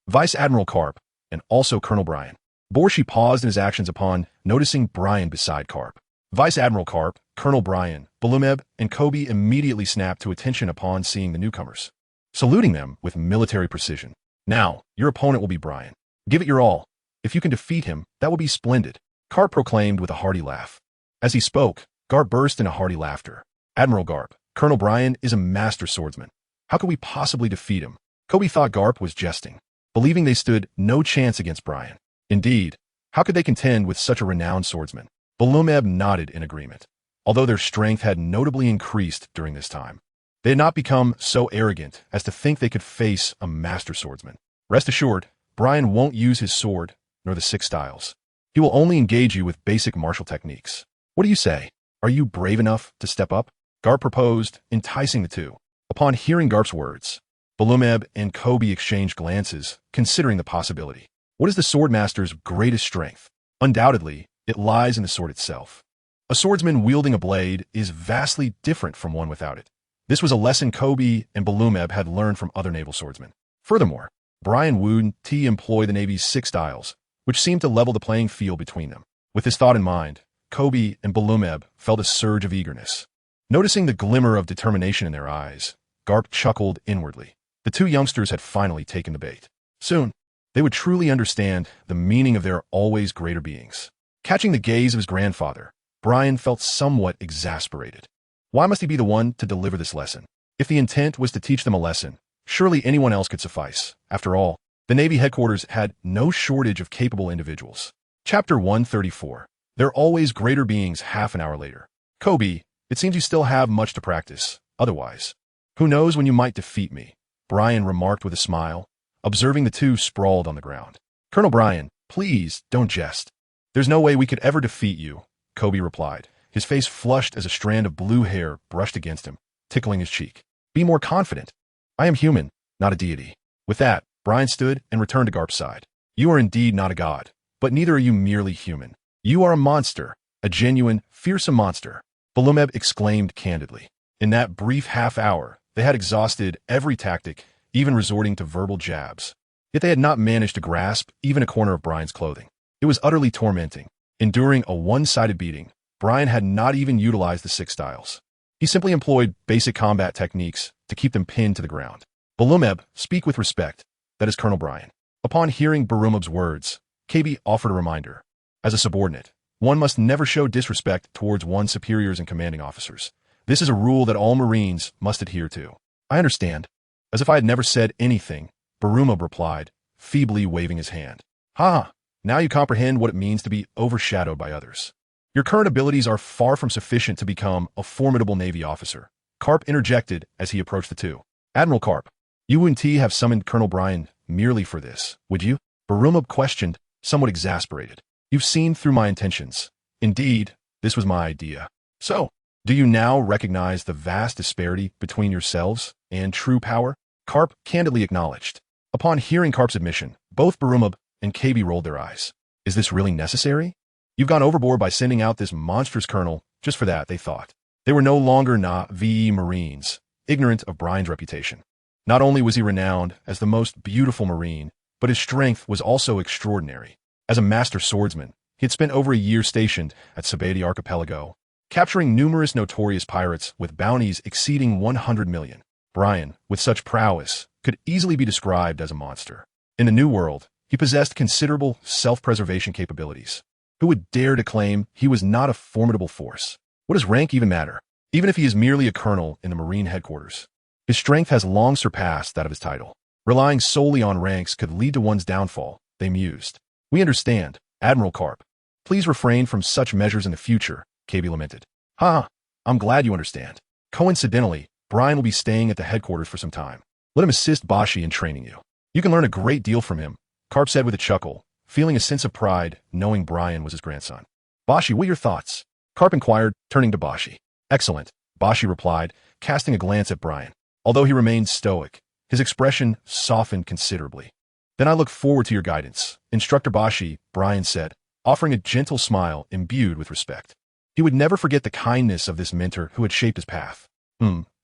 Vice Admiral Garp, and also Colonel Brian. Borshi paused in his actions upon noticing Brian beside Garp. Vice Admiral Garp, Colonel Brian, Balumeb, and Kobe immediately snapped to attention upon seeing the newcomers, saluting them with military precision. Now, your opponent will be Brian. Give it your all. If you can defeat him, that will be splendid, Garp proclaimed with a hearty laugh. As he spoke, Garp burst into hearty laughter. Admiral Garp, Colonel Brian is a master swordsman. How could we possibly defeat him? Kobe thought Garp was jesting, believing they stood no chance against Brian. Indeed, how could they contend with such a renowned swordsman? Balumeb nodded in agreement, although their strength had notably increased during this time. They had not become so arrogant as to think they could face a master swordsman. Rest assured, Brian won't use his sword, nor the 6 styles. He will only engage you with basic martial techniques. What do you say? Are you brave enough to step up? Garp proposed, enticing the two. Upon hearing Garp's words, Balumeb and Kobe exchanged glances, considering the possibility. What is the swordmaster's greatest strength? Undoubtedly, it lies in the sword itself. A swordsman wielding a blade is vastly different from one without it. This was a lesson Kobe and Balumeb had learned from other naval swordsmen. Furthermore, Brian would employ the Navy's 6 styles, which seemed to level the playing field between them. With this thought in mind, Kobe and Balumeb felt a surge of eagerness. Noticing the glimmer of determination in their eyes, Garp chuckled inwardly. The two youngsters had finally taken the bait. Soon, they would truly understand the meaning of their always greater beings. Catching the gaze of his grandfather, Brian felt somewhat exasperated. Why must he be the one to deliver this lesson? If the intent was to teach them a lesson, surely anyone else could suffice. After all, the Navy headquarters had no shortage of capable individuals. Chapter 134. Their always greater beings. Half an hour later. Kobe, it seems you still have much to practice. Otherwise, who knows when you might defeat me? Brian remarked with a smile, observing the two sprawled on the ground. Colonel Brian, please don't jest. There's no way we could ever defeat you, Kobe replied. His face flushed as a strand of blue hair brushed against him, tickling his cheek. Be more confident. I am human, not a deity. With that, Brian stood and returned to Garp's side. You are indeed not a god, but neither are you merely human. You are a monster, a genuine, fearsome monster, Balumeb exclaimed candidly. In that brief half hour, they had exhausted every tactic, even resorting to verbal jabs. Yet they had not managed to grasp even a corner of Brian's clothing. It was utterly tormenting. Enduring a one-sided beating, Brian had not even utilized the 6 styles. He simply employed basic combat techniques to keep them pinned to the ground. Balumeb, speak with respect. That is Colonel Brian. Upon hearing Barumab's words, KB offered a reminder. As a subordinate, one must never show disrespect towards one's superiors and commanding officers. This is a rule that all Marines must adhere to. I understand. As if I had never said anything, Barumab replied, feebly waving his hand. Ha! Now you comprehend what it means to be overshadowed by others. Your current abilities are far from sufficient to become a formidable Navy officer. Garp interjected as he approached the two. Admiral Garp, you and T have summoned Colonel Brian merely for this, would you? Barumab questioned, somewhat exasperated. You've seen through my intentions. Indeed, this was my idea. So, do you now recognize the vast disparity between yourselves and true power? Garp candidly acknowledged. Upon hearing Garp's admission, both Barumab and KB rolled their eyes. Is this really necessary? You've gone overboard by sending out this monstrous colonel just for that, they thought. They were no longer VE Marines, ignorant of Brian's reputation. Not only was he renowned as the most beautiful Marine, but his strength was also extraordinary. As a master swordsman, he had spent over a year stationed at Sabeti Archipelago, capturing numerous notorious pirates with bounties exceeding 100 million. Brian, with such prowess, could easily be described as a monster. In the New World, he possessed considerable self-preservation capabilities. Who would dare to claim he was not a formidable force? What does rank even matter? Even if he is merely a colonel in the Marine headquarters, his strength has long surpassed that of his title. Relying solely on ranks could lead to one's downfall, they mused. We understand, Admiral Garp. Please refrain from such measures in the future, KB lamented. I'm glad you understand. Coincidentally, Brian will be staying at the headquarters for some time. Let him assist Bashi in training you. You can learn a great deal from him, Garp said with a chuckle, feeling a sense of pride knowing Brian was his grandson. Bashi, what are your thoughts? Garp inquired, turning to Bashi. Excellent, Bashi replied, casting a glance at Brian. Although he remained stoic, his expression softened considerably. Then I look forward to your guidance, Instructor Bashi, Brian said, offering a gentle smile imbued with respect. He would never forget the kindness of this mentor who had shaped his path.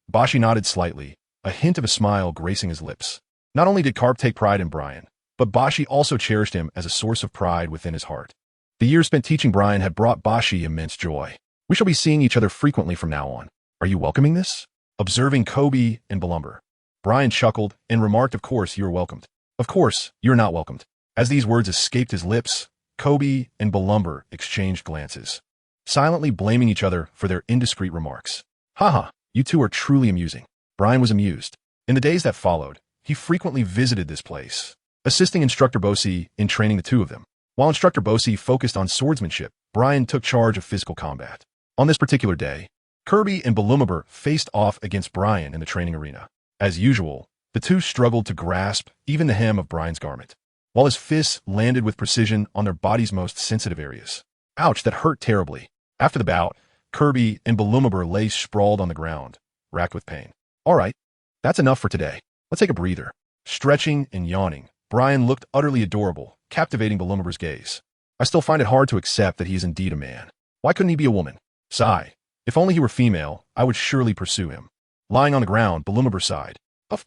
Bashi nodded slightly, a hint of a smile gracing his lips. Not only did Garp take pride in Brian, but Bashi also cherished him as a source of pride within his heart. The years spent teaching Brian had brought Bashi immense joy. We shall be seeing each other frequently from now on. Are you welcoming this? Observing Kobe and Balumber, Brian chuckled and remarked, of course you are welcomed. Of course, you're not welcomed. As these words escaped his lips, Kobe and Balumber exchanged glances, silently blaming each other for their indiscreet remarks. You two are truly amusing. Brian was amused. In the days that followed, he frequently visited this place, assisting Instructor Bosi in training the two of them. While Instructor Bosi focused on swordsmanship, Brian took charge of physical combat. On this particular day, Kirby and Balumber faced off against Brian in the training arena. As usual, the two struggled to grasp even the hem of Brian's garment, while his fists landed with precision on their body's most sensitive areas. Ouch, that hurt terribly. After the bout, Kirby and Balumber lay sprawled on the ground, racked with pain. All right, that's enough for today. Let's take a breather. Stretching and yawning, Brian looked utterly adorable, captivating Balumber's gaze. I still find it hard to accept that he is indeed a man. Why couldn't he be a woman? Sigh. If only he were female, I would surely pursue him. Lying on the ground, Balumber sighed.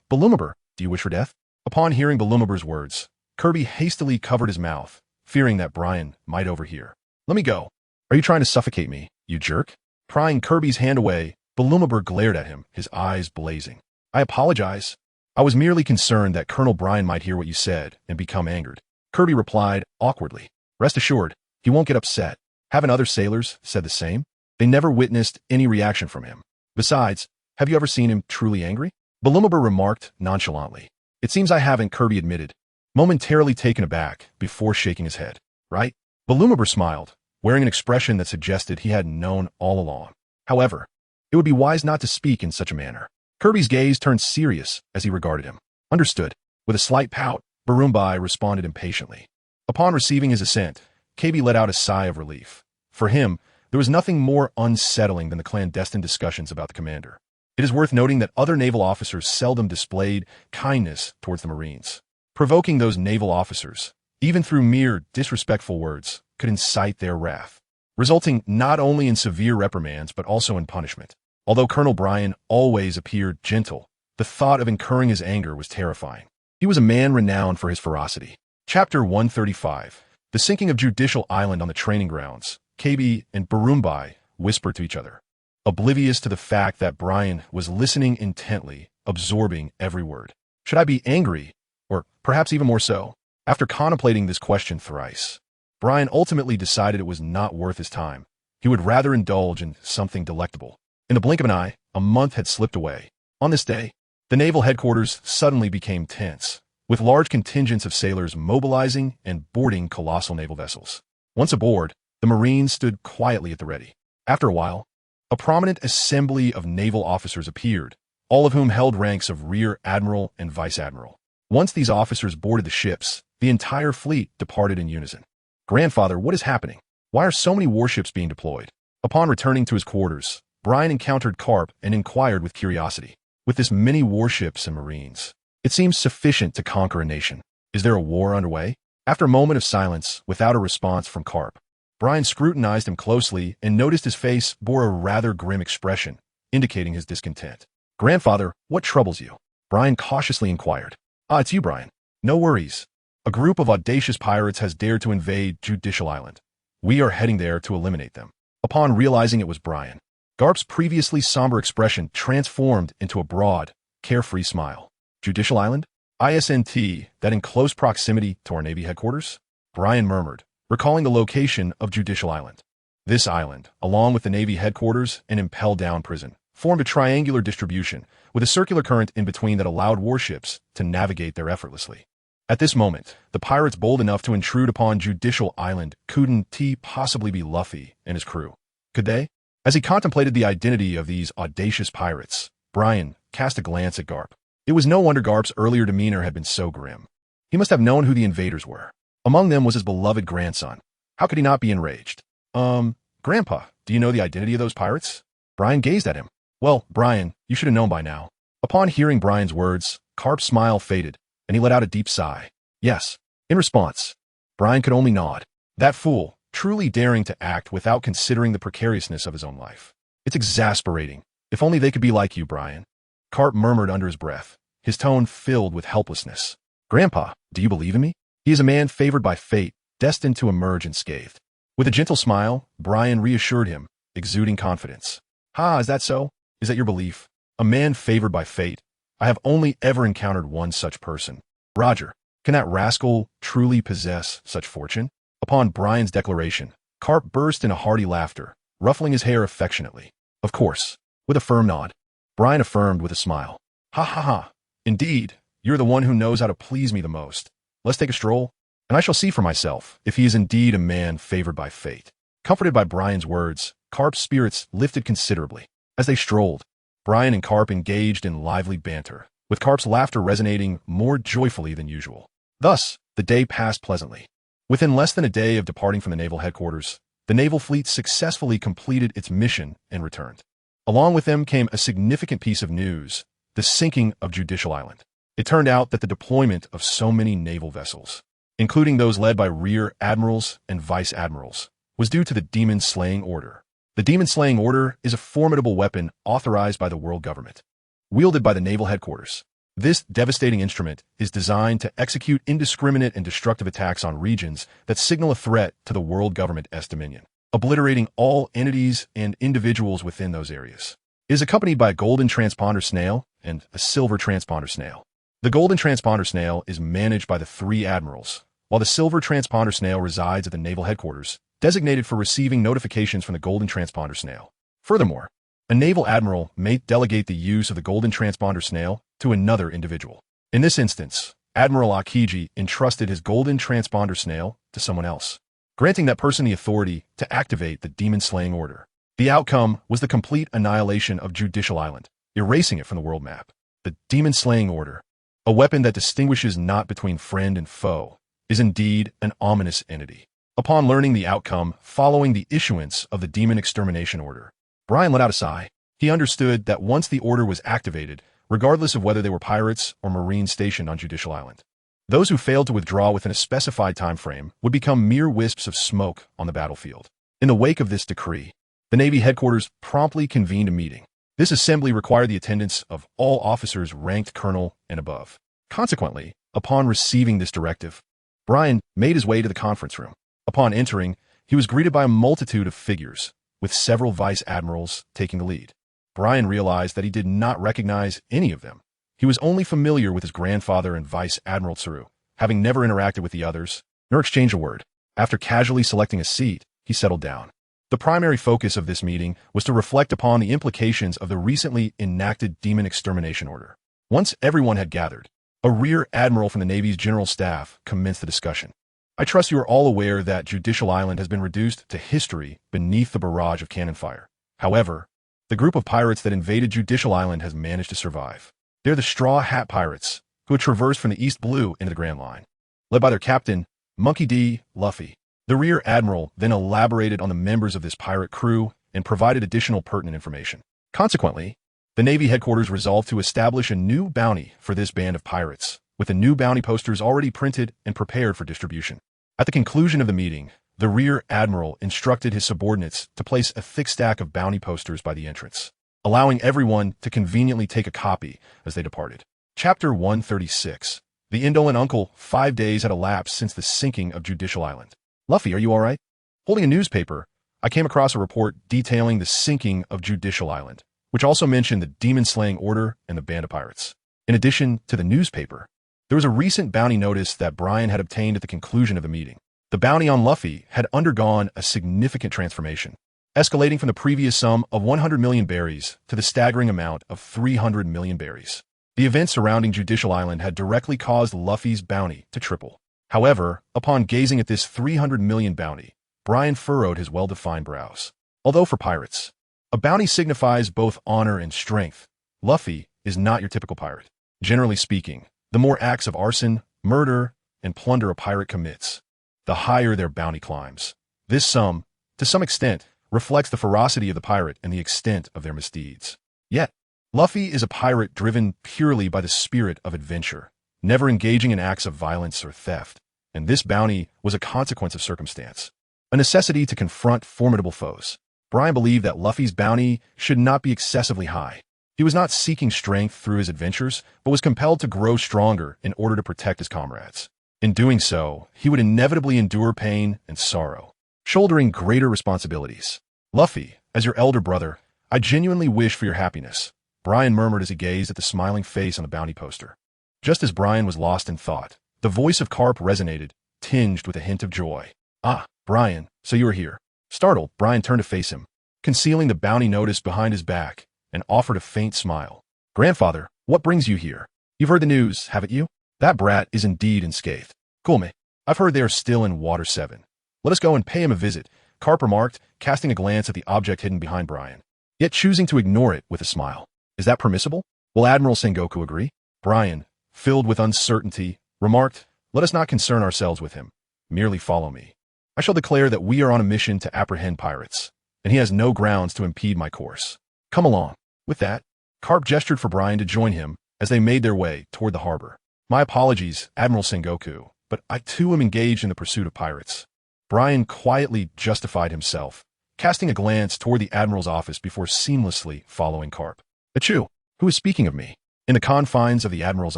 Balumber, do you wish for death? Upon hearing Balumber's words, Kirby hastily covered his mouth, fearing that Brian might overhear. Let me go. Are you trying to suffocate me, you jerk? Prying Kirby's hand away, Balumabur glared at him, his eyes blazing. I apologize. I was merely concerned that Colonel Bryan might hear what you said and become angered. Kirby replied, awkwardly. Rest assured, he won't get upset. Haven't other sailors said the same? They never witnessed any reaction from him. Besides, have you ever seen him truly angry? Balumabur remarked nonchalantly. It seems I haven't, Kirby admitted, momentarily taken aback before shaking his head. Right? Balumabur smiled, wearing an expression that suggested he had known all along. However, it would be wise not to speak in such a manner. Kirby's gaze turned serious as he regarded him. Understood. With a slight pout, Barumbai responded impatiently. Upon receiving his assent, KB let out a sigh of relief. For him, there was nothing more unsettling than the clandestine discussions about the commander. It is worth noting that other naval officers seldom displayed kindness towards the Marines. Provoking those naval officers, even through mere disrespectful words, could incite their wrath, resulting not only in severe reprimands but also in punishment. Although Colonel Bryan always appeared gentle, the thought of incurring his anger was terrifying. He was a man renowned for his ferocity. Chapter 135. The sinking of Judicial Island on the training grounds. KB and Barumbai whispered to each other, oblivious to the fact that Bryan was listening intently, absorbing every word. Should I be angry? Or perhaps even more so? After contemplating this question thrice, Bryan ultimately decided it was not worth his time. He would rather indulge in something delectable. In the blink of an eye, a month had slipped away. On this day, the naval headquarters suddenly became tense, with large contingents of sailors mobilizing and boarding colossal naval vessels. Once aboard, the Marines stood quietly at the ready. After a while, a prominent assembly of naval officers appeared, all of whom held ranks of rear admiral and vice admiral. Once these officers boarded the ships, the entire fleet departed in unison. Grandfather, what is happening? Why are so many warships being deployed? Upon returning to his quarters, Bryan encountered Garp and inquired with curiosity. With this many warships and Marines, it seems sufficient to conquer a nation. Is there a war underway? After a moment of silence, without a response from Garp, Bryan scrutinized him closely and noticed his face bore a rather grim expression, indicating his discontent. Grandfather, what troubles you? Bryan cautiously inquired. Ah, it's you, Bryan. No worries. A group of audacious pirates has dared to invade Judicial Island. We are heading there to eliminate them. Upon realizing it was Bryan, Garp's previously somber expression transformed into a broad, carefree smile. Judicial Island? ISNT, that in close proximity to our Navy headquarters? Bryan murmured, recalling the location of Judicial Island. This island, along with the Navy headquarters and impel-down prison, formed a triangular distribution with a circular current in between that allowed warships to navigate there effortlessly. At this moment, the pirates bold enough to intrude upon Judicial Island couldn't possibly be Luffy and his crew. Could they? As he contemplated the identity of these audacious pirates, Bryan cast a glance at Garp. It was no wonder Garp's earlier demeanor had been so grim. He must have known who the invaders were. Among them was his beloved grandson. How could he not be enraged? Grandpa, do you know the identity of those pirates? Bryan gazed at him. Well, Bryan, you should have known by now. Upon hearing Bryan's words, Garp's smile faded, and he let out a deep sigh. Yes. In response, Bryan could only nod. That fool, truly daring to act without considering the precariousness of his own life. It's exasperating. If only they could be like you, Bryan. Garp murmured under his breath, his tone filled with helplessness. Grandpa, do you believe in me? He is a man favored by fate, destined to emerge unscathed. With a gentle smile, Bryan reassured him, exuding confidence. Ha, is that so? Is that your belief? A man favored by fate? I have only ever encountered one such person. Roger, can that rascal truly possess such fortune? Upon Bryan's declaration, Garp burst into hearty laughter, ruffling his hair affectionately. Of course. With a firm nod, Bryan affirmed with a smile. Ha ha ha. Indeed, you're the one who knows how to please me the most. Let's take a stroll, and I shall see for myself if he is indeed a man favored by fate. Comforted by Bryan's words, Garp's spirits lifted considerably. As they strolled, Bryan and Garp engaged in lively banter, with Garp's laughter resonating more joyfully than usual. Thus, the day passed pleasantly. Within less than a day of departing from the naval headquarters, the naval fleet successfully completed its mission and returned. Along with them came a significant piece of news, the sinking of Judicial Island. It turned out that the deployment of so many naval vessels, including those led by rear admirals and vice admirals, was due to the demon-slaying order. The demon-slaying order is a formidable weapon authorized by the world government, wielded by the naval headquarters. This devastating instrument is designed to execute indiscriminate and destructive attacks on regions that signal a threat to the world government as dominion, obliterating all entities and individuals within those areas. It is accompanied by a golden transponder snail and a silver transponder snail. The golden transponder snail is managed by the 3 admirals, while the silver transponder snail resides at the naval headquarters, designated for receiving notifications from the golden transponder snail. Furthermore, a naval admiral may delegate the use of the golden transponder snail to another individual. In this instance, Admiral Akiji entrusted his golden transponder snail to someone else, granting that person the authority to activate the demon-slaying order. The outcome was the complete annihilation of Judicial Island, erasing it from the world map. The demon-slaying order, a weapon that distinguishes not between friend and foe, is indeed an ominous entity. Upon learning the outcome following the issuance of the demon extermination order, Brian let out a sigh. He understood that once the order was activated, regardless of whether they were pirates or marines stationed on Judicial Island, those who failed to withdraw within a specified time frame would become mere wisps of smoke on the battlefield. In the wake of this decree, the Navy headquarters promptly convened a meeting. This assembly required the attendance of all officers ranked colonel and above. Consequently, upon receiving this directive, Brian made his way to the conference room. Upon entering, he was greeted by a multitude of figures, with several vice admirals taking the lead. Brian realized that he did not recognize any of them. He was only familiar with his grandfather and Vice Admiral Tsuru, having never interacted with the others, nor exchanged a word. After casually selecting a seat, he settled down. The primary focus of this meeting was to reflect upon the implications of the recently enacted demon extermination order. Once everyone had gathered, a rear admiral from the Navy's general staff commenced the discussion. I trust you are all aware that Judicial Island has been reduced to history beneath the barrage of cannon fire. However, the group of pirates that invaded Judicial Island has managed to survive. They're the Straw Hat Pirates, who had traversed from the East Blue into the Grand Line, led by their captain, Monkey D. Luffy. The rear admiral then elaborated on the members of this pirate crew and provided additional pertinent information. Consequently, the Navy headquarters resolved to establish a new bounty for this band of pirates, with the new bounty posters already printed and prepared for distribution. At the conclusion of the meeting, the rear admiral instructed his subordinates to place a thick stack of bounty posters by the entrance, allowing everyone to conveniently take a copy as they departed. Chapter 136. The Indolent Uncle. 5 days had elapsed since the sinking of Judicial Island. Luffy, are you all right? Holding a newspaper, I came across a report detailing the sinking of Judicial Island, which also mentioned the demon-slaying order and the band of pirates. In addition to the newspaper, there was a recent bounty notice that Brian had obtained at the conclusion of the meeting. The bounty on Luffy had undergone a significant transformation, escalating from the previous sum of 100 million berries to the staggering amount of 300 million berries. The events surrounding Judicial Island had directly caused Luffy's bounty to triple. However, upon gazing at this 300 million bounty, Brian furrowed his well-defined brows. Although for pirates, a bounty signifies both honor and strength, Luffy is not your typical pirate. Generally speaking, the more acts of arson, murder, and plunder a pirate commits, the higher their bounty climbs. This sum, to some extent, reflects the ferocity of the pirate and the extent of their misdeeds. Yet, Luffy is a pirate driven purely by the spirit of adventure, never engaging in acts of violence or theft, and this bounty was a consequence of circumstance, a necessity to confront formidable foes. Brian believed that Luffy's bounty should not be excessively high. He was not seeking strength through his adventures, but was compelled to grow stronger in order to protect his comrades. In doing so, he would inevitably endure pain and sorrow, shouldering greater responsibilities. Luffy, as your elder brother, I genuinely wish for your happiness, Brian murmured as he gazed at the smiling face on the bounty poster. Just as Brian was lost in thought, the voice of Garp resonated, tinged with a hint of joy. Ah, Brian, so you are here. Startled, Brian turned to face him, concealing the bounty notice behind his back, and offered a faint smile. Grandfather, what brings you here? You've heard the news, haven't you? That brat is indeed unscathed. Cool, I've heard they are still in Water 7. Let us go and pay him a visit, Garp remarked, casting a glance at the object hidden behind Brian, yet choosing to ignore it with a smile. Is that permissible? Will Admiral Sengoku agree? Brian, filled with uncertainty, remarked, let us not concern ourselves with him. Merely follow me. I shall declare that we are on a mission to apprehend pirates, and he has no grounds to impede my course. Come along. With that, Garp gestured for Brian to join him as they made their way toward the harbor. My apologies, Admiral Sengoku, but I too am engaged in the pursuit of pirates. Brian quietly justified himself, casting a glance toward the Admiral's office before seamlessly following Garp. Achoo, who is speaking of me? In the confines of the Admiral's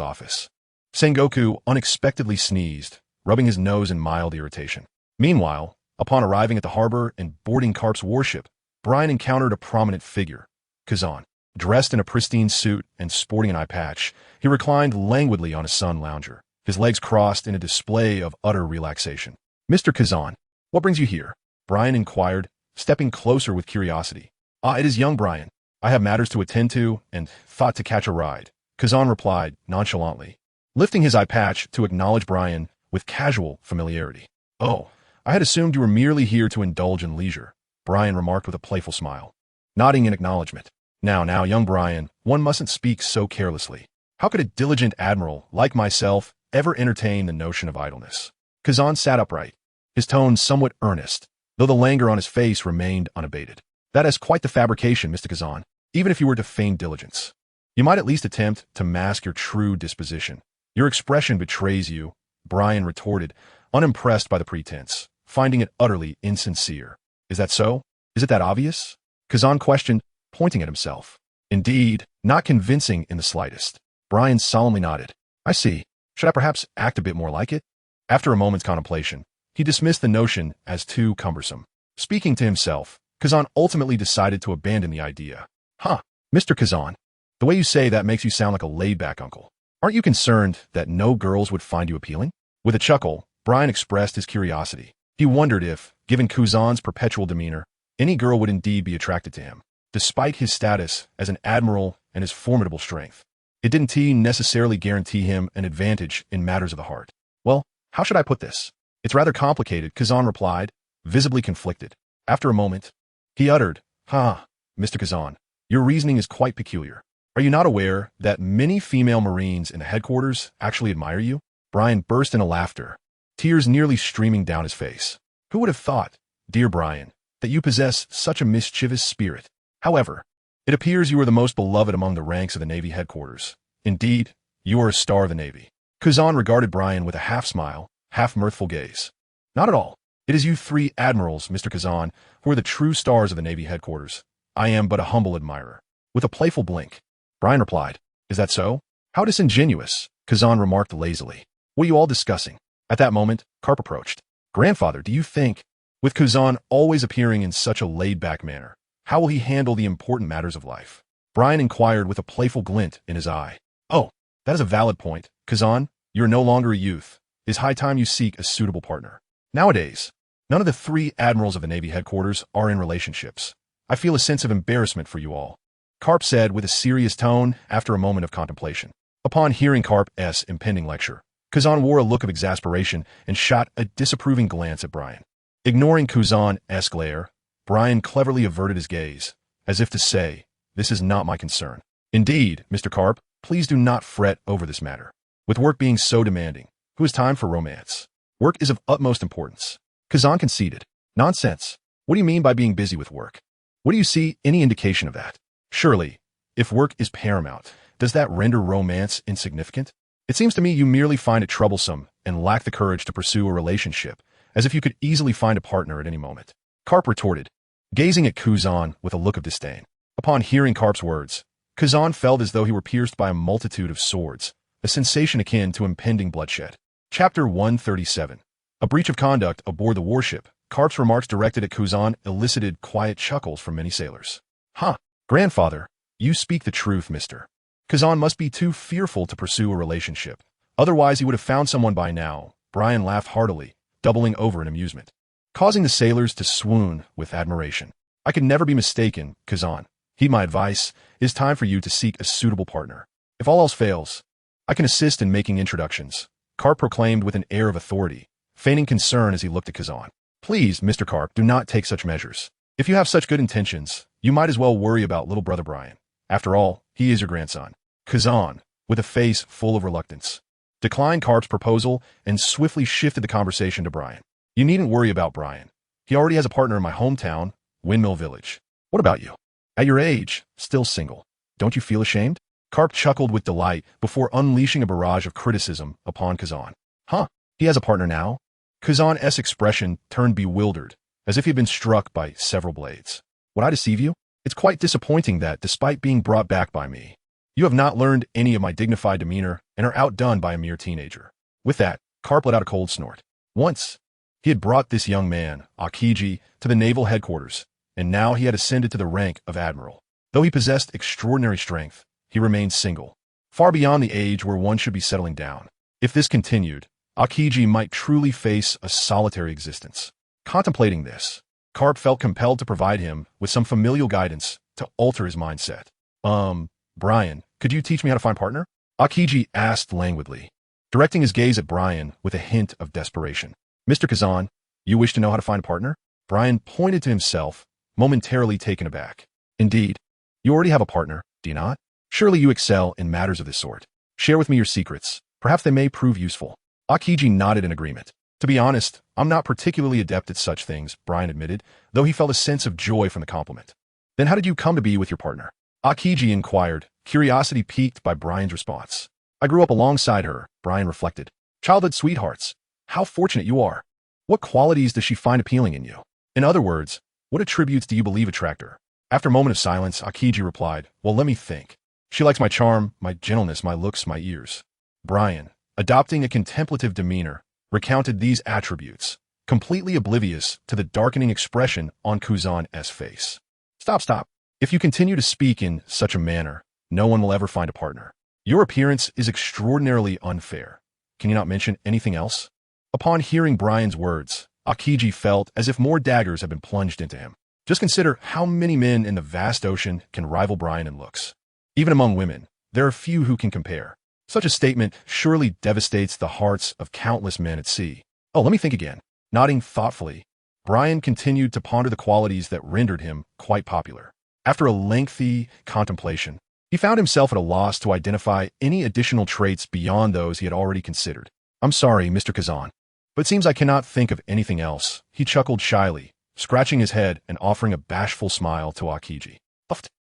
office, Sengoku unexpectedly sneezed, rubbing his nose in mild irritation. Meanwhile, upon arriving at the harbor and boarding Garp's warship, Brian encountered a prominent figure, Kazan. Dressed in a pristine suit and sporting an eye patch, he reclined languidly on a sun lounger, his legs crossed in a display of utter relaxation. "Mr. Kazan, what brings you here?" Brian inquired, stepping closer with curiosity. "Ah, it is young Brian. I have matters to attend to and thought to catch a ride," Kazan replied nonchalantly, lifting his eye patch to acknowledge Brian with casual familiarity. "Oh, I had assumed you were merely here to indulge in leisure," Brian remarked with a playful smile, nodding in acknowledgement. Now, young Brian, one mustn't speak so carelessly. How could a diligent admiral like myself ever entertain the notion of idleness?" Kazan sat upright, his tone somewhat earnest, though the languor on his face remained unabated. "That is quite the fabrication, Mr. Kazan, even if you were to feign diligence. You might at least attempt to mask your true disposition. Your expression betrays you," Brian retorted, unimpressed by the pretense, finding it utterly insincere. "Is that so? Is it that obvious?" Kazan questioned, pointing at himself. "Indeed, not convincing in the slightest." Brian solemnly nodded. "I see. Should I perhaps act a bit more like it?" After a moment's contemplation, he dismissed the notion as too cumbersome. Speaking to himself, Kazan ultimately decided to abandon the idea. "Huh, Mr. Kazan, the way you say that makes you sound like a laid-back uncle. Aren't you concerned that no girls would find you appealing?" With a chuckle, Brian expressed his curiosity. He wondered if, given Kazan's perpetual demeanor, any girl would indeed be attracted to him, despite his status as an admiral and his formidable strength. It didn't necessarily guarantee him an advantage in matters of the heart. "Well, how should I put this? It's rather complicated," Kazan replied, visibly conflicted. After a moment, he uttered, Mr. Kazan, your reasoning is quite peculiar. Are you not aware that many female Marines in the headquarters actually admire you?" Brian burst into laughter, tears nearly streaming down his face. "Who would have thought, dear Brian, that you possess such a mischievous spirit? However, it appears you are the most beloved among the ranks of the Navy headquarters. Indeed, you are a star of the Navy." Kazan regarded Brian with a half-smile, half-mirthful gaze. "Not at all. It is you three admirals, Mr. Kazan, who are the true stars of the Navy headquarters. I am but a humble admirer." With a playful blink, Brian replied, "Is that so? How disingenuous," Kazan remarked lazily. "What are you all discussing?" At that moment, Garp approached. "Grandfather, do you think, with Kazan always appearing in such a laid-back manner, how will he handle the important matters of life?" Brian inquired with a playful glint in his eye. "Oh, that is a valid point. Kazan, you are no longer a youth. It is high time you seek a suitable partner. Nowadays, none of the three admirals of the Navy headquarters are in relationships. I feel a sense of embarrassment for you all," Garp said with a serious tone after a moment of contemplation. Upon hearing Garp's impending lecture, Kazan wore a look of exasperation and shot a disapproving glance at Brian. Ignoring Kazan's glare, Brian cleverly averted his gaze, as if to say, "This is not my concern." "Indeed, Mr. Garp, please do not fret over this matter. With work being so demanding, who has time for romance? Work is of utmost importance." Kazan conceded. "Nonsense. What do you mean by being busy with work? What do you see any indication of that? Surely, if work is paramount, does that render romance insignificant? It seems to me you merely find it troublesome and lack the courage to pursue a relationship, as if you could easily find a partner at any moment." Garp retorted, gazing at Kazan with a look of disdain. Upon hearing Garp's words, Kazan felt as though he were pierced by a multitude of swords, a sensation akin to impending bloodshed. Chapter 137. A breach of conduct aboard the warship. Garp's remarks directed at Kazan elicited quiet chuckles from many sailors. Grandfather, you speak the truth, mister. Kazan must be too fearful to pursue a relationship. Otherwise he would have found someone by now." Brian laughed heartily, doubling over in amusement, causing the sailors to swoon with admiration. "I could never be mistaken, Kazan. Heed my advice. It is time for you to seek a suitable partner. If all else fails, I can assist in making introductions," Garp proclaimed with an air of authority, feigning concern as he looked at Kazan. "Please, Mr. Garp, do not take such measures. If you have such good intentions, you might as well worry about little brother Brian. After all, he is your grandson." Kazan, with a face full of reluctance, declined Garp's proposal and swiftly shifted the conversation to Brian. "You needn't worry about Brian. He already has a partner in my hometown, Windmill Village. What about you? At your age, still single. Don't you feel ashamed?" Garp chuckled with delight before unleashing a barrage of criticism upon Kazan. He has a partner now?" Kazan's expression turned bewildered, as if he had been struck by several blades. "Would I deceive you? It's quite disappointing that, despite being brought back by me, you have not learned any of my dignified demeanor and are outdone by a mere teenager." With that, Garp let out a cold snort. Once, he had brought this young man, Akiji, to the naval headquarters, and now he had ascended to the rank of admiral. Though he possessed extraordinary strength, he remained single, far beyond the age where one should be settling down. If this continued, Aokiji might truly face a solitary existence. Contemplating this, Garp felt compelled to provide him with some familial guidance to alter his mindset. Brian, could you teach me how to find a partner? Aokiji asked languidly, directing his gaze at Brian with a hint of desperation. Mr. Kazan, you wish to know how to find a partner? Brian pointed to himself, momentarily taken aback. Indeed, you already have a partner, do you not? Surely you excel in matters of this sort. Share with me your secrets. Perhaps they may prove useful. Aokiji nodded in agreement. To be honest, I'm not particularly adept at such things, Brian admitted, though he felt a sense of joy from the compliment. Then how did you come to be with your partner? Aokiji inquired, curiosity piqued by Brian's response. I grew up alongside her, Brian reflected. Childhood sweethearts. How fortunate you are. What qualities does she find appealing in you? In other words, what attributes do you believe attract her? After a moment of silence, Aokiji replied, well, let me think. She likes my charm, my gentleness, my looks, my ears. Brian, adopting a contemplative demeanor, recounted these attributes, completely oblivious to the darkening expression on Kazan's face. Stop. If you continue to speak in such a manner, no one will ever find a partner. Your appearance is extraordinarily unfair. Can you not mention anything else? Upon hearing Brian's words, Aokiji felt as if more daggers had been plunged into him. Just consider how many men in the vast ocean can rival Brian in looks. Even among women, there are few who can compare. Such a statement surely devastates the hearts of countless men at sea. Oh, let me think again. Nodding thoughtfully, Brian continued to ponder the qualities that rendered him quite popular. After a lengthy contemplation, he found himself at a loss to identify any additional traits beyond those he had already considered. I'm sorry, Mr. Kazan, but it seems I cannot think of anything else. He chuckled shyly, scratching his head and offering a bashful smile to Aokiji.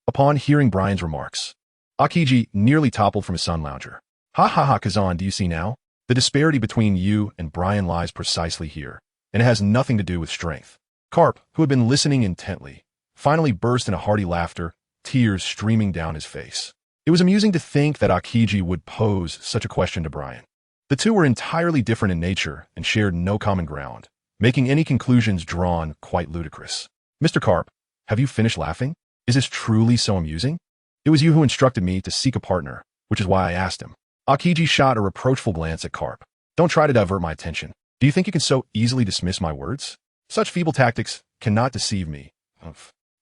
Upon hearing Brian's remarks, Aokiji nearly toppled from his sun lounger. Ha, Kazan, do you see now? The disparity between you and Brian lies precisely here, and it has nothing to do with strength. Garp, who had been listening intently, finally burst into hearty laughter, tears streaming down his face. It was amusing to think that Aokiji would pose such a question to Brian. The two were entirely different in nature and shared no common ground, making any conclusions drawn quite ludicrous. Mr. Garp, have you finished laughing? Is this truly so amusing? It was you who instructed me to seek a partner, which is why I asked him. Aokiji shot a reproachful glance at Garp. Don't try to divert my attention. Do you think you can so easily dismiss my words? Such feeble tactics cannot deceive me.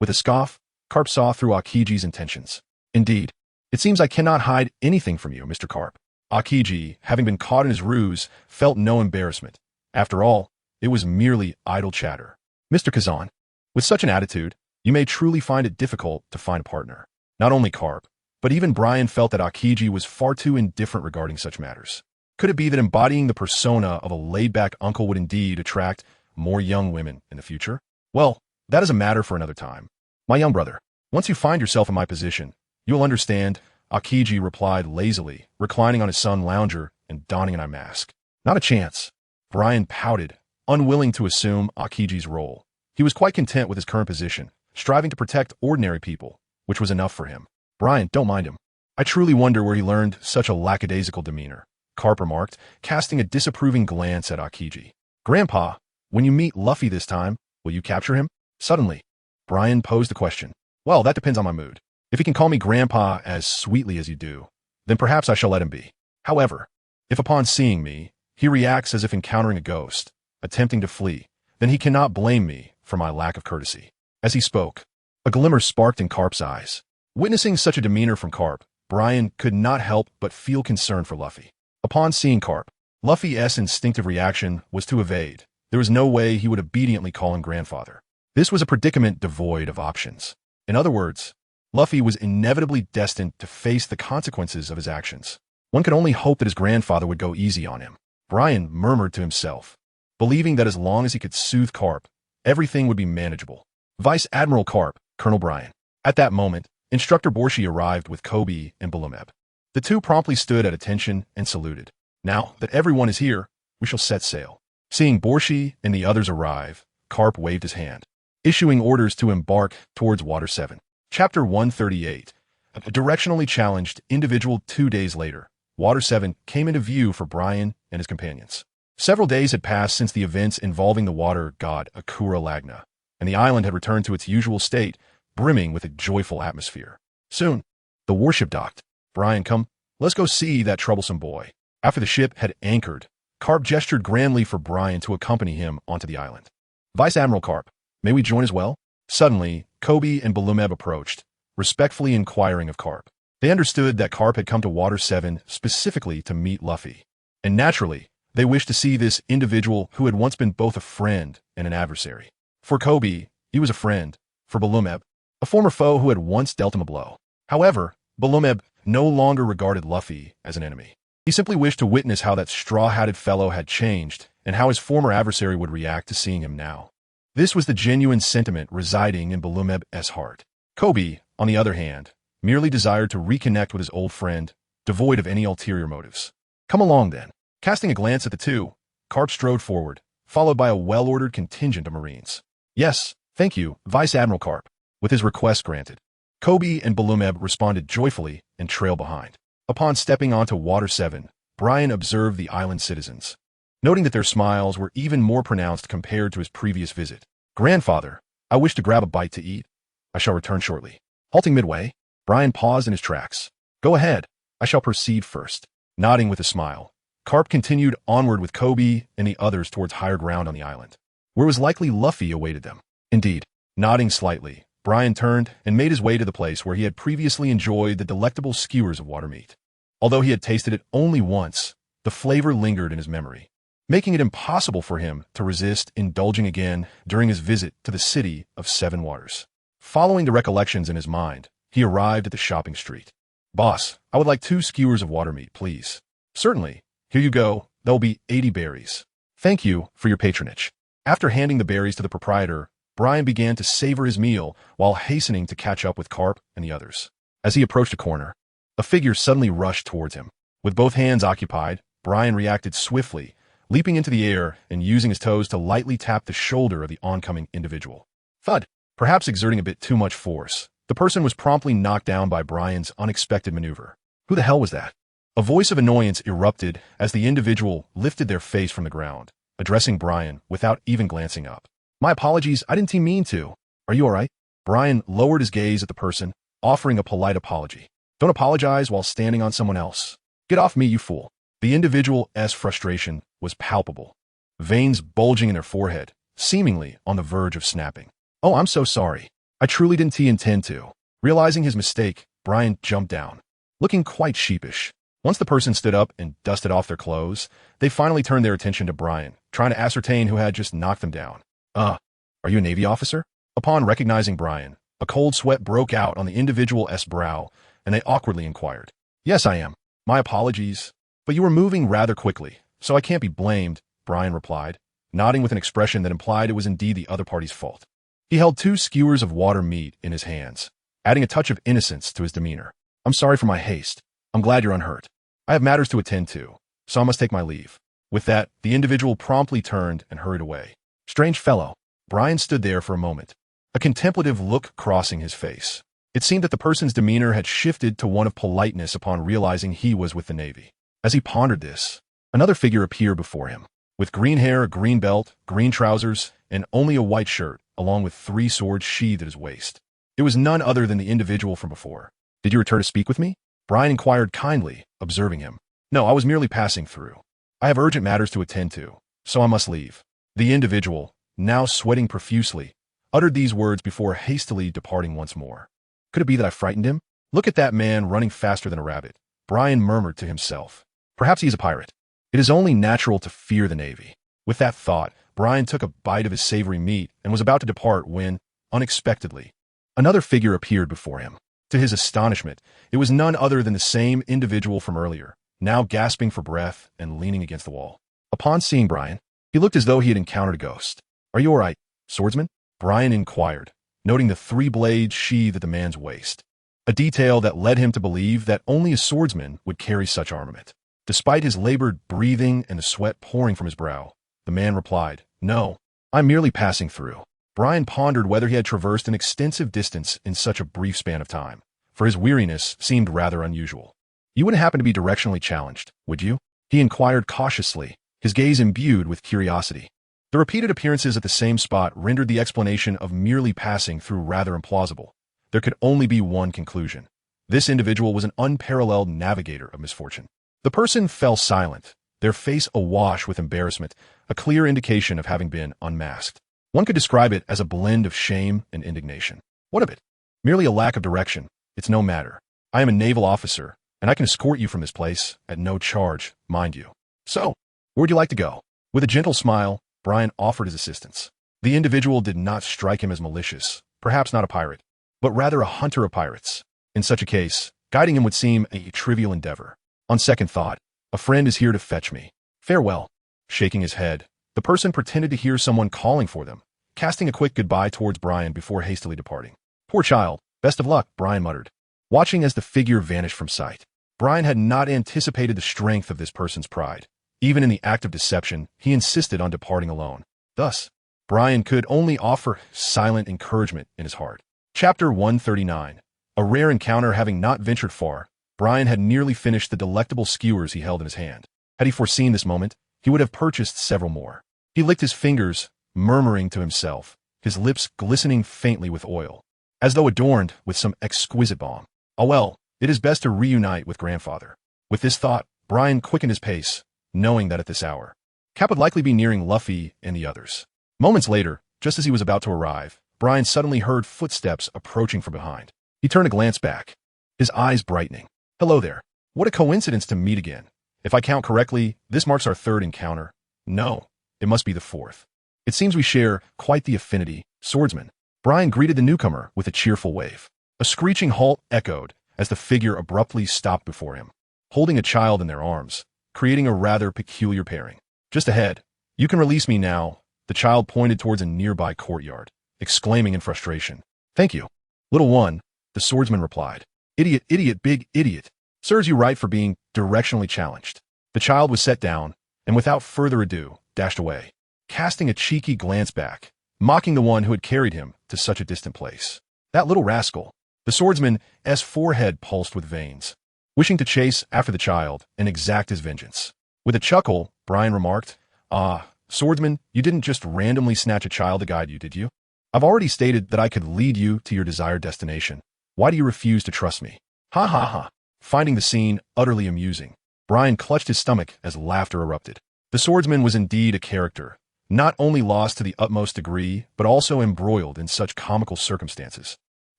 With a scoff, Garp saw through Aokiji's intentions. Indeed, it seems I cannot hide anything from you, Mr. Garp. Aokiji, having been caught in his ruse, felt no embarrassment. After all, it was merely idle chatter. Mr. Kazan, with such an attitude, you may truly find it difficult to find a partner. Not only Garp, but even Brian felt that Aokiji was far too indifferent regarding such matters. Could it be that embodying the persona of a laid-back uncle would indeed attract more young women in the future? Well, that is a matter for another time. My young brother, once you find yourself in my position, you'll understand, Aokiji replied lazily, reclining on his sun lounger and donning an eye mask. Not a chance. Brian pouted, unwilling to assume Aokiji's role. He was quite content with his current position, striving to protect ordinary people, which was enough for him. Brian, don't mind him. I truly wonder where he learned such a lackadaisical demeanor, Garp remarked, casting a disapproving glance at Aokiji. Grandpa, when you meet Luffy this time, will you capture him? Suddenly, Brian posed the question. Well, that depends on my mood. If he can call me Grandpa as sweetly as you do, then perhaps I shall let him be. However, if upon seeing me, he reacts as if encountering a ghost, attempting to flee, then he cannot blame me for my lack of courtesy. As he spoke, a glimmer sparked in Garp's eyes. Witnessing such a demeanor from Garp, Brian could not help but feel concern for Luffy. Upon seeing Garp, Luffy's instinctive reaction was to evade. There was no way he would obediently call him grandfather. This was a predicament devoid of options. In other words, Luffy was inevitably destined to face the consequences of his actions. One could only hope that his grandfather would go easy on him. Brian murmured to himself, believing that as long as he could soothe Garp, everything would be manageable. Vice Admiral Garp, Colonel Brian. At that moment, Instructor Borshi arrived with Kobe and Bulumeb. The two promptly stood at attention and saluted. Now that everyone is here, we shall set sail. Seeing Borshi and the others arrive, Garp waved his hand, issuing orders to embark towards Water 7. Chapter 138. A directionally challenged individual 2 days later, Water 7 came into view for Brian and his companions. Several days had passed since the events involving the water god Akura Lagna, and the island had returned to its usual state, brimming with a joyful atmosphere. Soon, the warship docked. Brian, come, let's go see that troublesome boy. After the ship had anchored, Garp gestured grandly for Brian to accompany him onto the island. Vice Admiral Garp, may we join as well? Suddenly, Kobe and Balumeb approached, respectfully inquiring of Garp. They understood that Garp had come to Water 7 specifically to meet Luffy. And naturally, they wished to see this individual who had once been both a friend and an adversary. For Kobe, he was a friend. For Balumeb, a former foe who had once dealt him a blow. However, Balumeb no longer regarded Luffy as an enemy. He simply wished to witness how that straw-hatted fellow had changed and how his former adversary would react to seeing him now. This was the genuine sentiment residing in Balumeb's heart. Kobe, on the other hand, merely desired to reconnect with his old friend, devoid of any ulterior motives. Come along then. Casting a glance at the two, Garp strode forward, followed by a well-ordered contingent of Marines. Yes, thank you, Vice Admiral Garp. With his request granted, Kobe and Balumeb responded joyfully and trailed behind. Upon stepping onto Water 7, Brian observed the island citizens, noting that their smiles were even more pronounced compared to his previous visit. Grandfather, I wish to grab a bite to eat. I shall return shortly. Halting midway, Brian paused in his tracks. Go ahead, I shall proceed first. Nodding with a smile, Garp continued onward with Kobe and the others towards higher ground on the island, where it was likely Luffy awaited them. Indeed, nodding slightly, Brian turned and made his way to the place where he had previously enjoyed the delectable skewers of water meat. Although he had tasted it only once, the flavor lingered in his memory, making it impossible for him to resist indulging again during his visit to the city of Seven Waters. Following the recollections in his mind, he arrived at the shopping street. Boss, I would like 2 skewers of water meat, please. Certainly. Here you go. There'll be 80 berries. Thank you for your patronage. After handing the berries to the proprietor, Brian began to savor his meal while hastening to catch up with Garp and the others. As he approached a corner, a figure suddenly rushed towards him. With both hands occupied, Brian reacted swiftly, leaping into the air and using his toes to lightly tap the shoulder of the oncoming individual. Thud! Perhaps exerting a bit too much force, the person was promptly knocked down by Brian's unexpected maneuver. Who the hell was that? A voice of annoyance erupted as the individual lifted their face from the ground, addressing Brian without even glancing up. My apologies, I didn't mean to. Are you alright? Brian lowered his gaze at the person, offering a polite apology. Don't apologize while standing on someone else. Get off me, you fool. The individual's frustration was palpable, veins bulging in their forehead, seemingly on the verge of snapping. Oh, I'm so sorry. I truly didn't intend to. Realizing his mistake, Brian jumped down, looking quite sheepish. Once the person stood up and dusted off their clothes, they finally turned their attention to Brian, trying to ascertain who had just knocked them down. Are you a Navy officer? Upon recognizing Brian, a cold sweat broke out on the individual's brow, and they awkwardly inquired. Yes, I am. My apologies. But you were moving rather quickly, so I can't be blamed, Brian replied, nodding with an expression that implied it was indeed the other party's fault. He held 2 skewers of water meat in his hands, adding a touch of innocence to his demeanor. I'm sorry for my haste. I'm glad you're unhurt. I have matters to attend to, so I must take my leave. With that, the individual promptly turned and hurried away. Strange fellow. Brian stood there for a moment, a contemplative look crossing his face. It seemed that the person's demeanor had shifted to one of politeness upon realizing he was with the Navy. As he pondered this, another figure appeared before him, with green hair, a green belt, green trousers, and only a white shirt, along with 3 swords sheathed at his waist. It was none other than the individual from before. Did you return to speak with me? Brian inquired kindly, observing him. No, I was merely passing through. I have urgent matters to attend to, so I must leave. The individual, now sweating profusely, uttered these words before hastily departing once more. Could it be that I frightened him? Look at that man running faster than a rabbit, Brian murmured to himself. Perhaps he's a pirate. It is only natural to fear the Navy. With that thought, Brian took a bite of his savory meat and was about to depart when, unexpectedly, another figure appeared before him. To his astonishment, it was none other than the same individual from earlier, now gasping for breath and leaning against the wall. Upon seeing Brian, he looked as though he had encountered a ghost. Are you all right, swordsman? Brian inquired, noting the 3 blades sheathed at the man's waist, a detail that led him to believe that only a swordsman would carry such armament. Despite his labored breathing and the sweat pouring from his brow, the man replied, No, I'm merely passing through. Brian pondered whether he had traversed an extensive distance in such a brief span of time, for his weariness seemed rather unusual. You wouldn't happen to be directionally challenged, would you? He inquired cautiously, his gaze imbued with curiosity. The repeated appearances at the same spot rendered the explanation of merely passing through rather implausible, there could only be one conclusion. This individual was an unparalleled navigator of misfortune. The person fell silent, their face awash with embarrassment, a clear indication of having been unmasked. One could describe it as a blend of shame and indignation. What of it? Merely a lack of direction. It's no matter. I am a naval officer, and I can escort you from this place at no charge, mind you. So, where'd you like to go? With a gentle smile, Brian offered his assistance. The individual did not strike him as malicious, perhaps not a pirate, but rather a hunter of pirates. In such a case, guiding him would seem a trivial endeavor. On second thought, a friend is here to fetch me. Farewell. Shaking his head, the person pretended to hear someone calling for them, casting a quick goodbye towards Brian before hastily departing. Poor child, best of luck, Brian muttered, watching as the figure vanished from sight. Brian had not anticipated the strength of this person's pride. Even in the act of deception, he insisted on departing alone. Thus, Brian could only offer silent encouragement in his heart. Chapter 139. A rare encounter. Having not ventured far, Brian had nearly finished the delectable skewers he held in his hand. Had he foreseen this moment, he would have purchased several more. He licked his fingers, murmuring to himself, his lips glistening faintly with oil, as though adorned with some exquisite balm. Oh well, it is best to reunite with grandfather. With this thought, Brian quickened his pace, knowing that at this hour, Cap would likely be nearing Luffy and the others. Moments later, just as he was about to arrive, Brian suddenly heard footsteps approaching from behind. He turned to glance back, his eyes brightening. Hello there. What a coincidence to meet again. If I count correctly, this marks our third encounter. No, it must be the fourth. It seems we share quite the affinity, swordsman. Brian greeted the newcomer with a cheerful wave. A screeching halt echoed as the figure abruptly stopped before him, holding a child in their arms, creating a rather peculiar pairing. Just ahead. You can release me now. The child pointed towards a nearby courtyard, exclaiming in frustration. Thank you. Little one, the swordsman replied. Idiot, idiot, big idiot. Serves you right for being directionally challenged. The child was set down, and without further ado, dashed away, casting a cheeky glance back, mocking the one who had carried him to such a distant place. That little rascal. The swordsman's forehead pulsed with veins, wishing to chase after the child and exact his vengeance. With a chuckle, Brian remarked, Ah, swordsman, you didn't just randomly snatch a child to guide you, did you? I've already stated that I could lead you to your desired destination. Why do you refuse to trust me? Ha ha ha. Finding the scene utterly amusing, Brian clutched his stomach as laughter erupted. The swordsman was indeed a character, not only lost to the utmost degree, but also embroiled in such comical circumstances,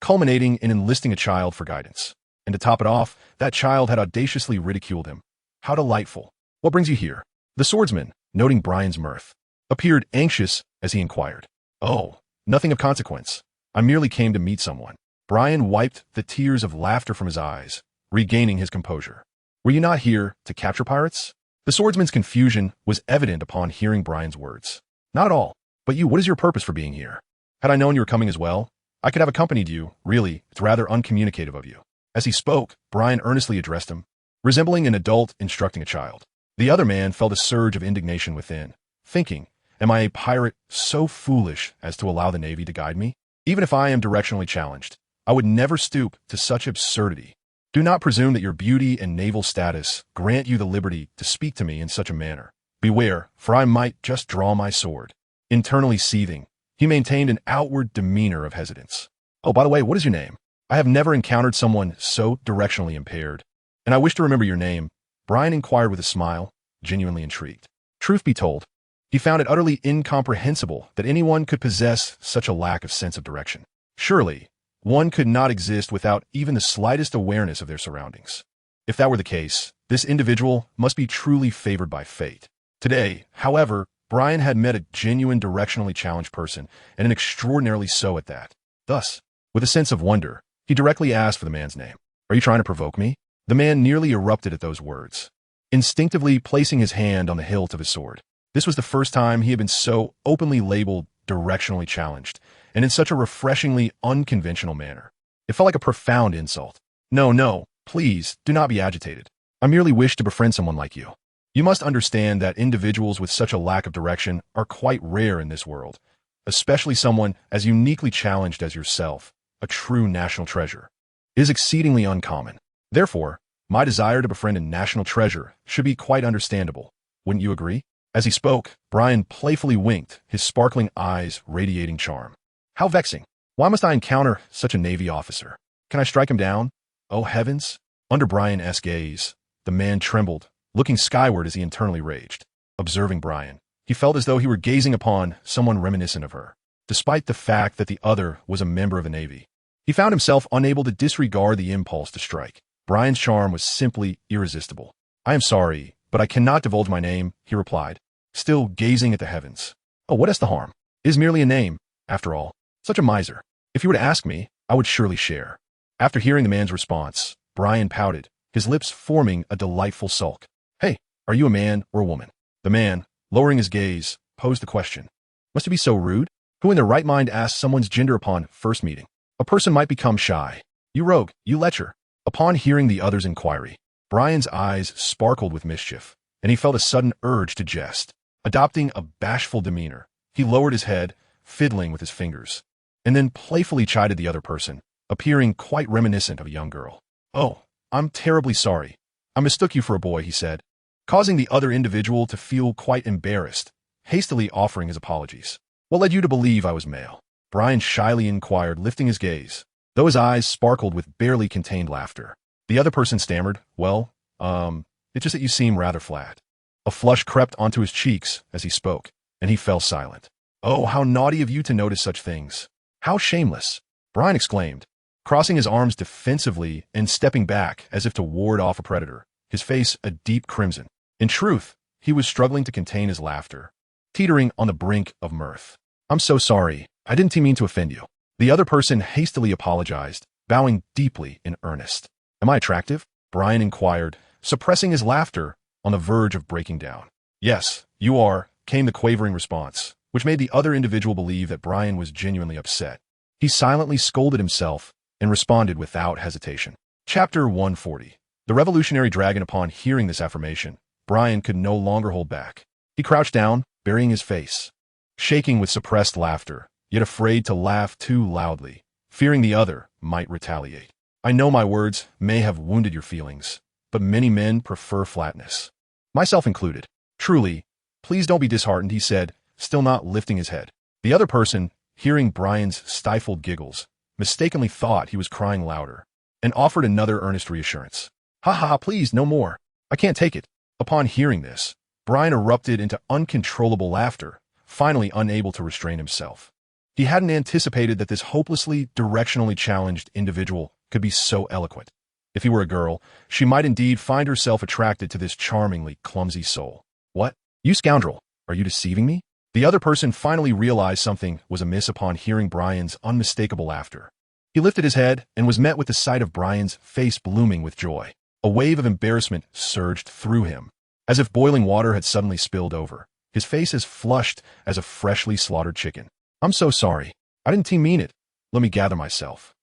culminating in enlisting a child for guidance. And to top it off, that child had audaciously ridiculed him. How delightful. What brings you here? The swordsman, noting Brian's mirth, appeared anxious as he inquired. Oh, nothing of consequence. I merely came to meet someone. Brian wiped the tears of laughter from his eyes, regaining his composure. Were you not here to capture pirates? The swordsman's confusion was evident upon hearing Brian's words. Not at all. But you, what is your purpose for being here? Had I known you were coming as well, I could have accompanied you. Really, it's rather uncommunicative of you. As he spoke, Brian earnestly addressed him, resembling an adult instructing a child. The other man felt a surge of indignation within, thinking, am I a pirate so foolish as to allow the Navy to guide me? Even if I am directionally challenged, I would never stoop to such absurdity. Do not presume that your beauty and naval status grant you the liberty to speak to me in such a manner. Beware, for I might just draw my sword. Internally seething, he maintained an outward demeanor of hesitance. Oh, by the way, what is your name? I have never encountered someone so directionally impaired. And I wish to remember your name. Brian inquired with a smile, genuinely intrigued. Truth be told, he found it utterly incomprehensible that anyone could possess such a lack of sense of direction. Surely, one could not exist without even the slightest awareness of their surroundings. If that were the case, this individual must be truly favored by fate. Today, however, Brian had met a genuine directionally challenged person, and an extraordinarily so at that. Thus, with a sense of wonder, he directly asked for the man's name. Are you trying to provoke me? The man nearly erupted at those words, instinctively placing his hand on the hilt of his sword. This was the first time he had been so openly labeled directionally challenged, and in such a refreshingly unconventional manner. It felt like a profound insult. No, please, do not be agitated. I merely wish to befriend someone like you. You must understand that individuals with such a lack of direction are quite rare in this world, especially someone as uniquely challenged as yourself, a true national treasure. It is exceedingly uncommon. Therefore, my desire to befriend a national treasure should be quite understandable. Wouldn't you agree? As he spoke, Brian playfully winked, his sparkling eyes radiating charm. How vexing. Why must I encounter such a Navy officer? Can I strike him down? Oh heavens! Under Brian's gaze, the man trembled, looking skyward as he internally raged. Observing Brian, he felt as though he were gazing upon someone reminiscent of her. Despite the fact that the other was a member of the Navy, he found himself unable to disregard the impulse to strike. Brian's charm was simply irresistible. I am sorry, but I cannot divulge my name, he replied, still gazing at the heavens. Oh, what is the harm? It is merely a name, after all. Such a miser. If you were to ask me, I would surely share. After hearing the man's response, Brian pouted, his lips forming a delightful sulk. Hey, are you a man or a woman? The man, lowering his gaze, posed the question. Must you be so rude? Who in their right mind asks someone's gender upon first meeting? A person might become shy. You rogue, you lecher. Upon hearing the other's inquiry, Brian's eyes sparkled with mischief, and he felt a sudden urge to jest. Adopting a bashful demeanor, he lowered his head, fiddling with his fingers, and then playfully chided the other person, appearing quite reminiscent of a young girl. Oh, I'm terribly sorry. I mistook you for a boy, he said, causing the other individual to feel quite embarrassed, hastily offering his apologies. What led you to believe I was male? Brian shyly inquired, lifting his gaze, though his eyes sparkled with barely contained laughter. The other person stammered, well, it's just that you seem rather flat. A flush crept onto his cheeks as he spoke, and he fell silent. Oh, how naughty of you to notice such things. How shameless, Brian exclaimed, crossing his arms defensively and stepping back as if to ward off a predator, his face a deep crimson. In truth, he was struggling to contain his laughter, teetering on the brink of mirth. I'm so sorry. I didn't mean to offend you. The other person hastily apologized, bowing deeply in earnest. Am I attractive? Brian inquired, suppressing his laughter on the verge of breaking down. Yes, you are, came the quavering response, which made the other individual believe that Brian was genuinely upset. He silently scolded himself and responded without hesitation. Chapter 140. The Revolutionary Dragon. Upon hearing this affirmation, Brian could no longer hold back. He crouched down, burying his face, shaking with suppressed laughter, yet afraid to laugh too loudly, fearing the other might retaliate. I know my words may have wounded your feelings, but many men prefer flatness, myself included. Truly, please don't be disheartened, he said, still not lifting his head. The other person, hearing Brian's stifled giggles, mistakenly thought he was crying louder, and offered another earnest reassurance. Ha ha, please, no more. I can't take it. Upon hearing this, Brian erupted into uncontrollable laughter, finally unable to restrain himself. He hadn't anticipated that this hopelessly, directionally challenged individual could be so eloquent. If he were a girl, she might indeed find herself attracted to this charmingly clumsy soul. What? You scoundrel, are you deceiving me? The other person finally realized something was amiss upon hearing Brian's unmistakable laughter. He lifted his head and was met with the sight of Brian's face blooming with joy. A wave of embarrassment surged through him, as if boiling water had suddenly spilled over. His face as flushed as a freshly slaughtered chicken. I'm so sorry. I didn't mean it. Let me gather myself.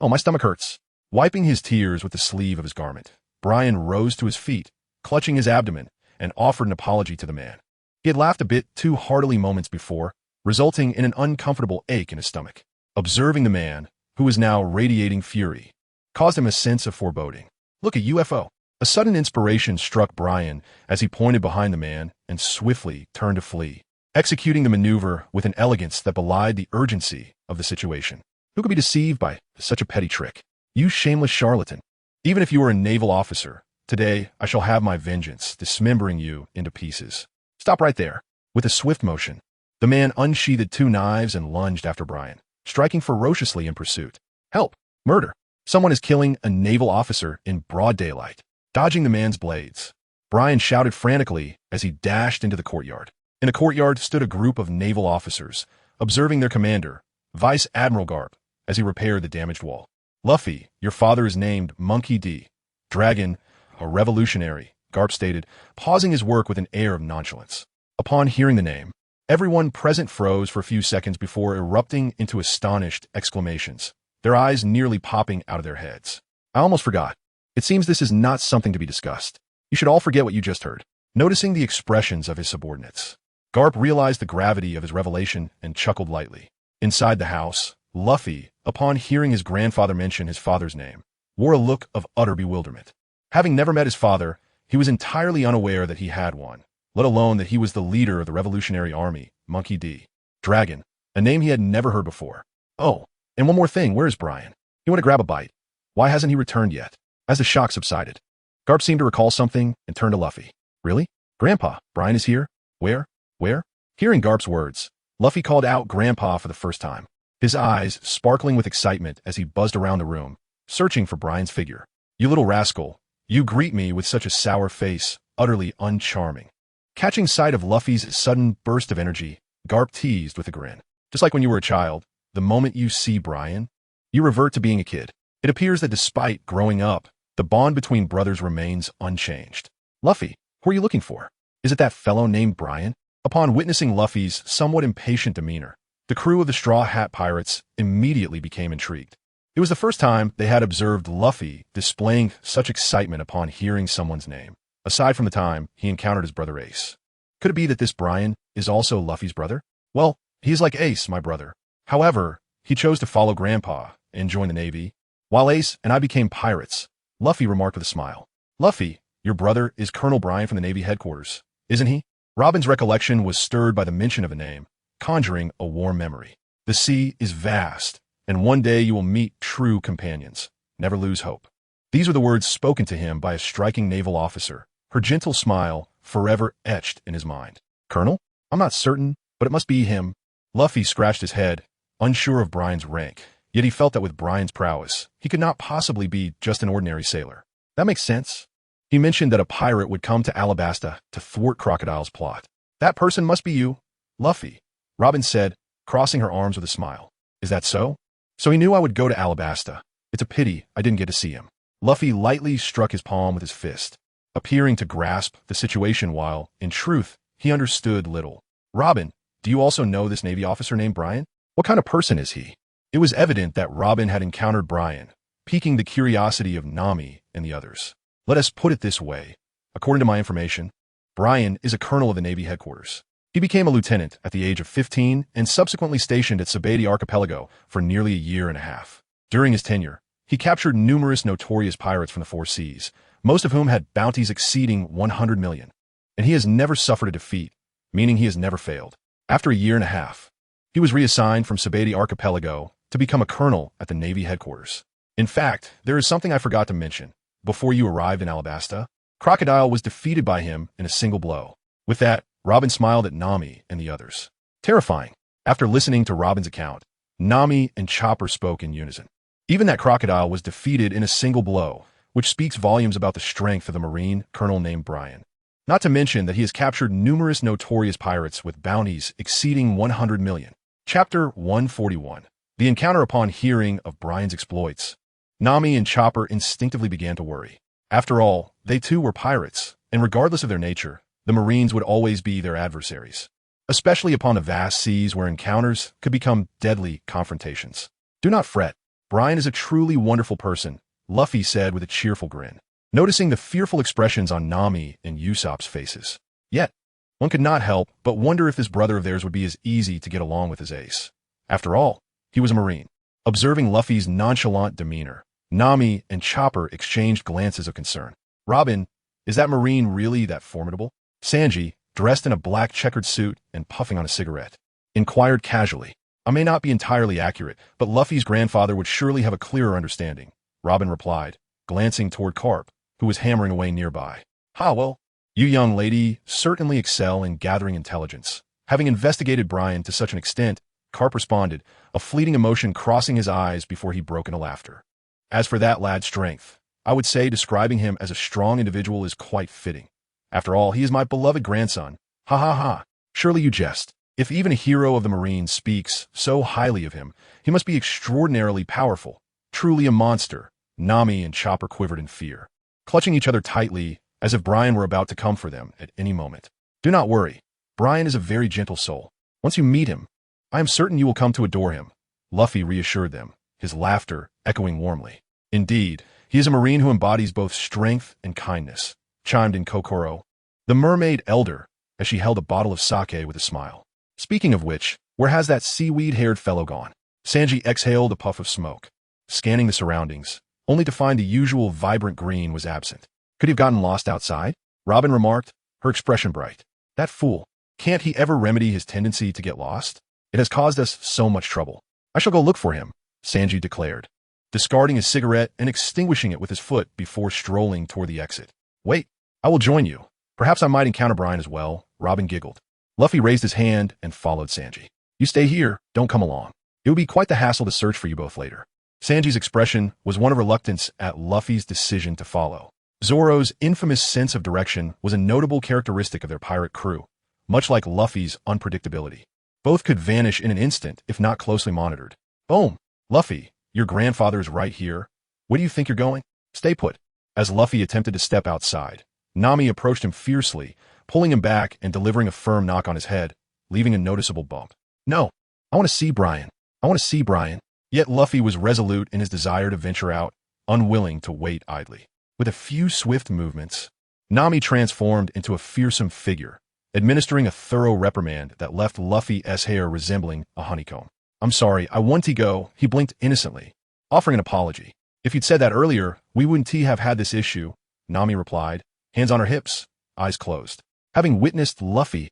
Oh, my stomach hurts. Wiping his tears with the sleeve of his garment, Brian rose to his feet, clutching his abdomen, and offered an apology to the man. He had laughed a bit too heartily moments before, resulting in an uncomfortable ache in his stomach. Observing the man, who was now radiating fury, caused him a sense of foreboding. Look, a UFO. A sudden inspiration struck Brian as he pointed behind the man and swiftly turned to flee, executing the maneuver with an elegance that belied the urgency of the situation. Who could be deceived by such a petty trick? You shameless charlatan. Even if you were a naval officer, today I shall have my vengeance, dismembering you into pieces. Stop right there. With a swift motion, the man unsheathed 2 knives and lunged after Brian, striking ferociously in pursuit. Help! Murder! Someone is killing a naval officer in broad daylight. Dodging the man's blades, Brian shouted frantically as he dashed into the courtyard. In the courtyard stood a group of naval officers, observing their commander, Vice Admiral Garp, as he repaired the damaged wall. Luffy, your father is named Monkey D. Dragon, a revolutionary, Garp stated, pausing his work with an air of nonchalance. Upon hearing the name, everyone present froze for a few seconds before erupting into astonished exclamations, their eyes nearly popping out of their heads. I almost forgot. It seems this is not something to be discussed. You should all forget what you just heard. Noticing the expressions of his subordinates, Garp realized the gravity of his revelation and chuckled lightly. Inside the house, Luffy, upon hearing his grandfather mention his father's name, wore a look of utter bewilderment. Having never met his father, he was entirely unaware that he had one, let alone that he was the leader of the Revolutionary Army, Monkey D. Dragon, a name he had never heard before. Oh, And one more thing, where is Brian? He went to grab a bite. Why hasn't he returned yet? As the shock subsided, Garp seemed to recall something and turned to Luffy. Really? Grandpa, Brian is here? Where? Where? Hearing Garp's words, Luffy called out Grandpa for the first time, his eyes sparkling with excitement as he buzzed around the room, searching for Brian's figure. You little rascal, you greet me with such a sour face, utterly uncharming. Catching sight of Luffy's sudden burst of energy, Garp teased with a grin. Just like when you were a child, the moment you see Brian, you revert to being a kid. It appears that despite growing up, the bond between brothers remains unchanged. Luffy, who are you looking for? Is it that fellow named Brian? Upon witnessing Luffy's somewhat impatient demeanor, the crew of the Straw Hat Pirates immediately became intrigued. It was the first time they had observed Luffy displaying such excitement upon hearing someone's name, aside from the time he encountered his brother Ace. Could it be that this Brian is also Luffy's brother? Well, he is like Ace, my brother. However, he chose to follow Grandpa and join the Navy, while Ace and I became pirates, Luffy remarked with a smile. Luffy, your brother is Colonel Brian from the Navy headquarters, isn't he? Robin's recollection was stirred by the mention of a name, conjuring a warm memory. The sea is vast, and one day you will meet true companions. Never lose hope. These were the words spoken to him by a striking naval officer, her gentle smile forever etched in his mind. Colonel? I'm not certain, but it must be him. Luffy scratched his head, unsure of Brian's rank, yet he felt that with Brian's prowess, he could not possibly be just an ordinary sailor. That makes sense. He mentioned that a pirate would come to Alabasta to thwart Crocodile's plot. That person must be you, Luffy, Robin said, crossing her arms with a smile. Is that so? So he knew I would go to Alabasta. It's a pity I didn't get to see him. Luffy lightly struck his palm with his fist, appearing to grasp the situation while, in truth, he understood little. Robin, do you also know this Navy officer named Brian? What kind of person is he? It was evident that Robin had encountered Brian, piquing the curiosity of Nami and the others. Let us put it this way. According to my information, Brian is a colonel of the Navy headquarters. He became a lieutenant at the age of 15 and subsequently stationed at Splendid Archipelago for nearly a year and a half. During his tenure, he captured numerous notorious pirates from the four seas, most of whom had bounties exceeding 100 million. And he has never suffered a defeat, meaning he has never failed. After a year and a half, he was reassigned from Splendid Archipelago to become a colonel at the Navy headquarters. In fact, there is something I forgot to mention. Before you arrived in Alabasta, Crocodile was defeated by him in a single blow. With that, Robin smiled at Nami and the others. Terrifying. After listening to Robin's account, Nami and Chopper spoke in unison. Even that Crocodile was defeated in a single blow, which speaks volumes about the strength of the Marine colonel named Brian. Not to mention that he has captured numerous notorious pirates with bounties exceeding 100 million. Chapter 141. The encounter upon hearing of Brian's exploits. Nami and Chopper instinctively began to worry. After all, they too were pirates, and regardless of their nature, the Marines would always be their adversaries, especially upon the vast seas where encounters could become deadly confrontations. Do not fret. Brian is a truly wonderful person, Luffy said with a cheerful grin, noticing the fearful expressions on Nami and Usopp's faces. Yet, one could not help but wonder if this brother of theirs would be as easy to get along with as Ace. After all, he was a Marine. Observing Luffy's nonchalant demeanor, Nami and Chopper exchanged glances of concern. Robin, is that Marine really that formidable? Sanji, dressed in a black checkered suit and puffing on a cigarette, inquired casually. I may not be entirely accurate, but Luffy's grandfather would surely have a clearer understanding, Robin replied, glancing toward Garp, who was hammering away nearby. Ha, well, you young lady certainly excel in gathering intelligence. Having investigated Brian to such an extent, Garp responded, a fleeting emotion crossing his eyes before he broke into laughter. As for that lad's strength, I would say describing him as a strong individual is quite fitting. After all, he is my beloved grandson. Ha ha ha. Surely you jest. If even a hero of the Marines speaks so highly of him, he must be extraordinarily powerful. Truly a monster. Nami and Chopper quivered in fear, clutching each other tightly as if Brian were about to come for them at any moment. Do not worry. Brian is a very gentle soul. Once you meet him, I am certain you will come to adore him. Luffy reassured them, his laughter echoing warmly. Indeed, he is a Marine who embodies both strength and kindness, chimed in Kokoro, the mermaid elder, as she held a bottle of sake with a smile. Speaking of which, where has that seaweed-haired fellow gone? Sanji exhaled a puff of smoke, scanning the surroundings, only to find the usual vibrant green was absent. Could he have gotten lost outside? Robin remarked, her expression bright. That fool. Can't he ever remedy his tendency to get lost? It has caused us so much trouble. I shall go look for him. Sanji declared, discarding his cigarette and extinguishing it with his foot before strolling toward the exit. Wait, I will join you. Perhaps I might encounter Brian as well, Robin giggled. Luffy raised his hand and followed Sanji. You stay here, don't come along. It would be quite the hassle to search for you both later. Sanji's expression was one of reluctance at Luffy's decision to follow. Zoro's infamous sense of direction was a notable characteristic of their pirate crew, much like Luffy's unpredictability. Both could vanish in an instant if not closely monitored. Boom! Luffy, your grandfather is right here. Where do you think you're going? Stay put. As Luffy attempted to step outside, Nami approached him fiercely, pulling him back and delivering a firm knock on his head, leaving a noticeable bump. No, I want to see Brian. I want to see Brian. Yet Luffy was resolute in his desire to venture out, unwilling to wait idly. With a few swift movements, Nami transformed into a fearsome figure, administering a thorough reprimand that left Luffy's hair resembling a honeycomb. I'm sorry, I want to go, he blinked innocently, offering an apology. If you'd said that earlier, we wouldn't have had this issue, Nami replied, hands on her hips, eyes closed. Having witnessed Luffy's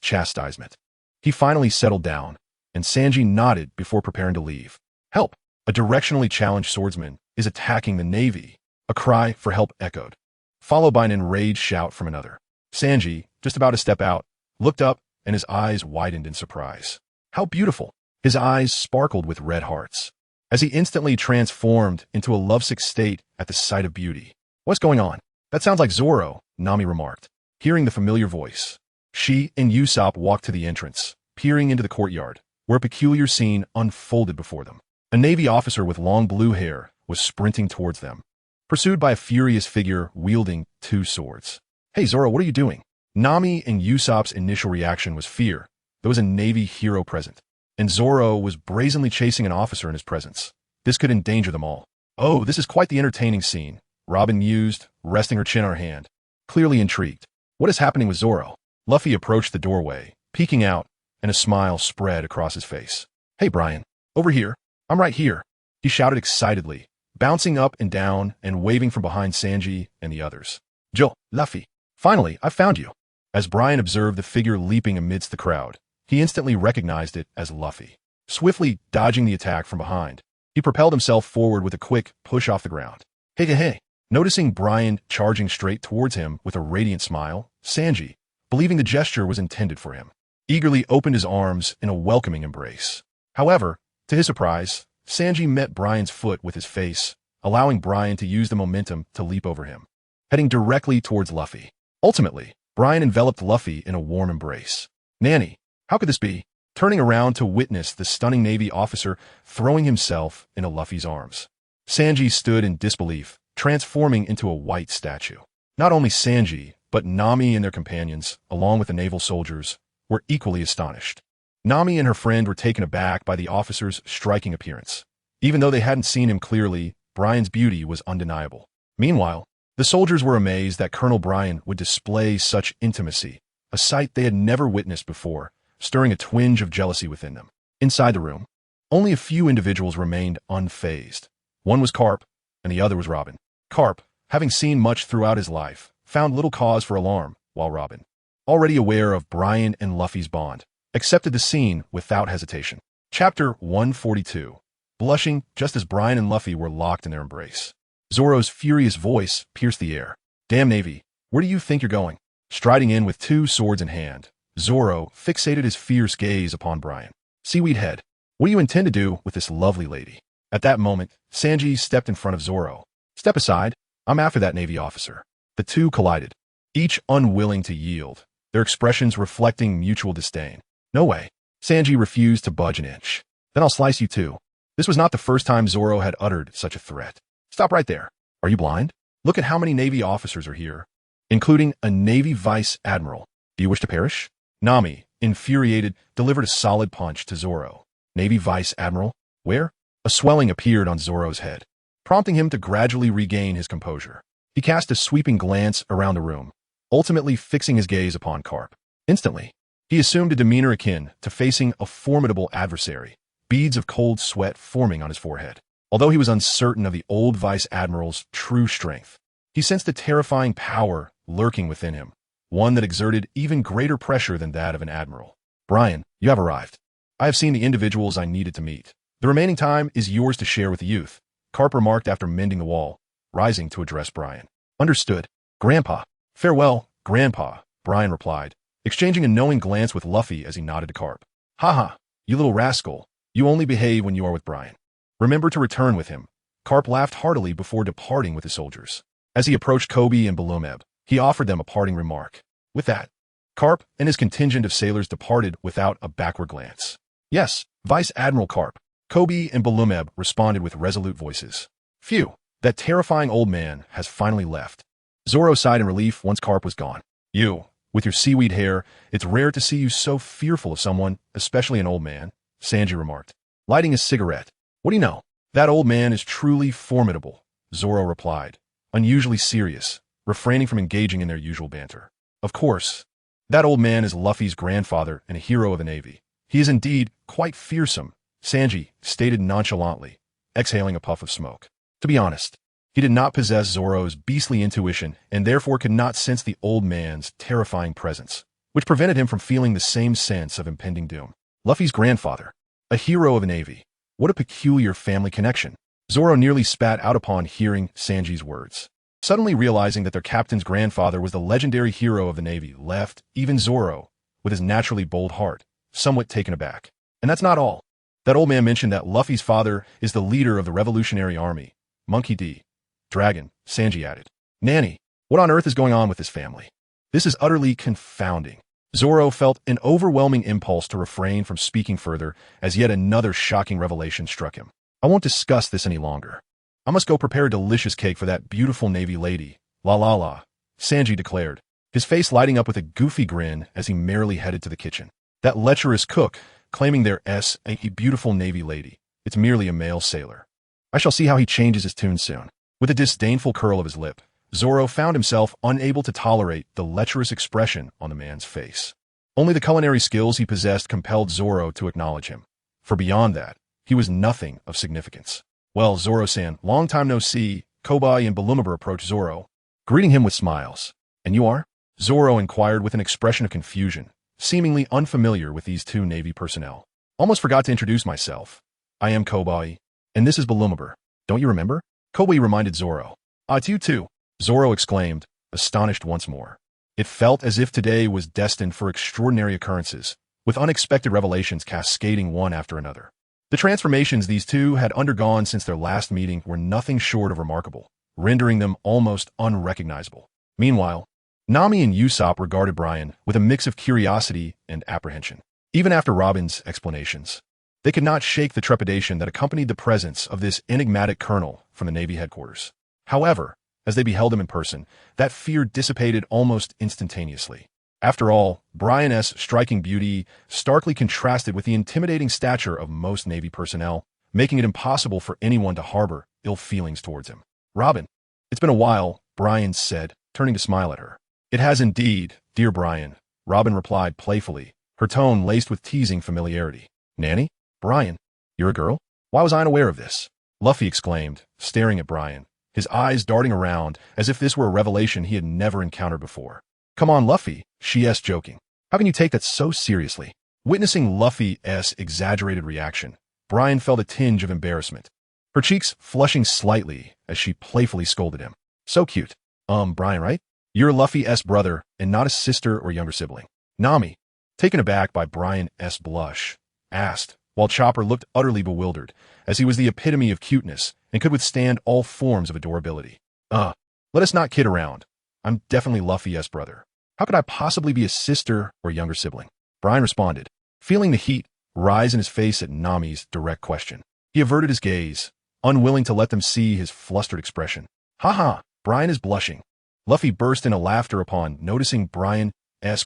chastisement, he finally settled down, and Sanji nodded before preparing to leave. Help! A directionally challenged swordsman is attacking the Navy. A cry for help echoed, followed by an enraged shout from another. Sanji, just about to step out, looked up and his eyes widened in surprise. How beautiful! His eyes sparkled with red hearts, as he instantly transformed into a lovesick state at the sight of beauty. What's going on? That sounds like Zoro, Nami remarked, hearing the familiar voice. She and Usopp walked to the entrance, peering into the courtyard, where a peculiar scene unfolded before them. A Navy officer with long blue hair was sprinting towards them, pursued by a furious figure wielding two swords. Hey Zoro, what are you doing? Nami and Usopp's initial reaction was fear. There was a Navy hero present, and Zoro was brazenly chasing an officer in his presence. This could endanger them all. Oh, this is quite the entertaining scene, Robin mused, resting her chin on her hand, clearly intrigued. What is happening with Zoro? Luffy approached the doorway, peeking out, and a smile spread across his face. Hey Brian, over here. I'm right here, he shouted excitedly, bouncing up and down and waving from behind Sanji and the others. Luffy, finally, I found you. As Brian observed the figure leaping amidst the crowd, he instantly recognized it as Luffy. Swiftly dodging the attack from behind, he propelled himself forward with a quick push off the ground. Hey. Noticing Brian charging straight towards him with a radiant smile, Sanji, believing the gesture was intended for him, eagerly opened his arms in a welcoming embrace. However, to his surprise, Sanji met Brian's foot with his face, allowing Brian to use the momentum to leap over him, heading directly towards Luffy. Ultimately, Brian enveloped Luffy in a warm embrace. Nanny, how could this be? Turning around to witness the stunning Navy officer throwing himself into Luffy's arms, Sanji stood in disbelief, transforming into a white statue. Not only Sanji, but Nami and their companions, along with the naval soldiers, were equally astonished. Nami and her friend were taken aback by the officer's striking appearance. Even though they hadn't seen him clearly, Brian's beauty was undeniable. Meanwhile, the soldiers were amazed that Colonel Brian would display such intimacy, a sight they had never witnessed before, stirring a twinge of jealousy within them. Inside the room, only a few individuals remained unfazed. One was Garp, and the other was Robin. Garp, having seen much throughout his life, found little cause for alarm, while Robin, already aware of Brian and Luffy's bond, accepted the scene without hesitation. Chapter 142. Blushing just as Brian and Luffy were locked in their embrace, Zoro's furious voice pierced the air. Damn Navy, where do you think you're going? Striding in with two swords in hand, Zoro fixated his fierce gaze upon Brian. Seaweed head, what do you intend to do with this lovely lady? At that moment, Sanji stepped in front of Zoro. Step aside, I'm after that Navy officer. The two collided, each unwilling to yield, their expressions reflecting mutual disdain. No way. Sanji refused to budge an inch. Then I'll slice you too. This was not the first time Zoro had uttered such a threat. Stop right there. Are you blind? Look at how many Navy officers are here, including a Navy Vice Admiral. Do you wish to perish? Nami, infuriated, delivered a solid punch to Zoro. Navy Vice Admiral? Where? A swelling appeared on Zoro's head, prompting him to gradually regain his composure. He cast a sweeping glance around the room, ultimately fixing his gaze upon Garp. Instantly, he assumed a demeanor akin to facing a formidable adversary, beads of cold sweat forming on his forehead. Although he was uncertain of the old Vice Admiral's true strength, he sensed a terrifying power lurking within him, one that exerted even greater pressure than that of an admiral. Brian, you have arrived. I have seen the individuals I needed to meet. The remaining time is yours to share with the youth, Garp remarked after mending the wall, rising to address Brian. Understood, Grandpa. Farewell, Grandpa, Brian replied, exchanging a knowing glance with Luffy as he nodded to Garp. Haha, you little rascal, you only behave when you are with Brian. Remember to return with him. Garp laughed heartily before departing with his soldiers. As he approached Koby and Belumeb, he offered them a parting remark. With that, Garp and his contingent of sailors departed without a backward glance. Yes, Vice Admiral Garp, Koby and Belumeb responded with resolute voices. Phew, that terrifying old man has finally left. Zoro sighed in relief once Garp was gone. You, with your seaweed hair, it's rare to see you so fearful of someone, especially an old man, Sanji remarked, lighting his cigarette. What do you know? That old man is truly formidable, Zoro replied, unusually serious, refraining from engaging in their usual banter. Of course, that old man is Luffy's grandfather and a hero of the Navy. He is indeed quite fearsome, Sanji stated nonchalantly, exhaling a puff of smoke. To be honest, he did not possess Zoro's beastly intuition and therefore could not sense the old man's terrifying presence, which prevented him from feeling the same sense of impending doom. Luffy's grandfather, a hero of the Navy. What a peculiar family connection. Zoro nearly spat out upon hearing Sanji's words. Suddenly realizing that their captain's grandfather was the legendary hero of the Navy left even Zoro, with his naturally bold heart, somewhat taken aback. And that's not all. That old man mentioned that Luffy's father is the leader of the Revolutionary Army, Monkey D. Dragon, Sanji added. Nanny, what on earth is going on with this family? This is utterly confounding. Zoro felt an overwhelming impulse to refrain from speaking further as yet another shocking revelation struck him. I won't discuss this any longer. I must go prepare a delicious cake for that beautiful Navy lady. La la la, Sanji declared, his face lighting up with a goofy grin as he merrily headed to the kitchen. That lecherous cook, claiming there s a beautiful Navy lady. It's merely a male sailor. I shall see how he changes his tune soon. With a disdainful curl of his lip, Zoro found himself unable to tolerate the lecherous expression on the man's face. Only the culinary skills he possessed compelled Zoro to acknowledge him, for beyond that, he was nothing of significance. Well, Zoro-san, long time no see, Koby and Belumeb approached Zoro, greeting him with smiles. And you are? Zoro inquired with an expression of confusion, seemingly unfamiliar with these two Navy personnel. Almost forgot to introduce myself. I am Koby, and this is Belumeb. Don't you remember? Koby reminded Zoro. Ah, it's you too, Zoro exclaimed, astonished once more. It felt as if today was destined for extraordinary occurrences, with unexpected revelations cascading one after another. The transformations these two had undergone since their last meeting were nothing short of remarkable, rendering them almost unrecognizable. Meanwhile, Nami and Usopp regarded Brian with a mix of curiosity and apprehension. Even after Robin's explanations, they could not shake the trepidation that accompanied the presence of this enigmatic colonel from the Navy headquarters. However, as they beheld him in person, that fear dissipated almost instantaneously. After all, Brian's striking beauty starkly contrasted with the intimidating stature of most Navy personnel, making it impossible for anyone to harbor ill feelings towards him. Robin, it's been a while, Brian said, turning to smile at her. It has indeed, dear Brian, Robin replied playfully, her tone laced with teasing familiarity. Nanny? Brian, you're a girl? Why was I unaware of this? Luffy exclaimed, staring at Brian, his eyes darting around as if this were a revelation he had never encountered before. Come on, Luffy, she's joking. How can you take that so seriously? Witnessing Luffy's exaggerated reaction, Brian felt a tinge of embarrassment, her cheeks flushing slightly as she playfully scolded him. So cute. Brian, right? You're Luffy's brother and not a sister or younger sibling. Nami, taken aback by Brian's blush, asked, while Chopper looked utterly bewildered, as he was the epitome of cuteness and could withstand all forms of adorability. Let us not kid around. I'm definitely Luffy's brother. How could I possibly be a sister or younger sibling? Brian responded, feeling the heat rise in his face at Nami's direct question. He averted his gaze, unwilling to let them see his flustered expression. Haha, Brian is blushing. Luffy burst into laughter upon noticing Brian's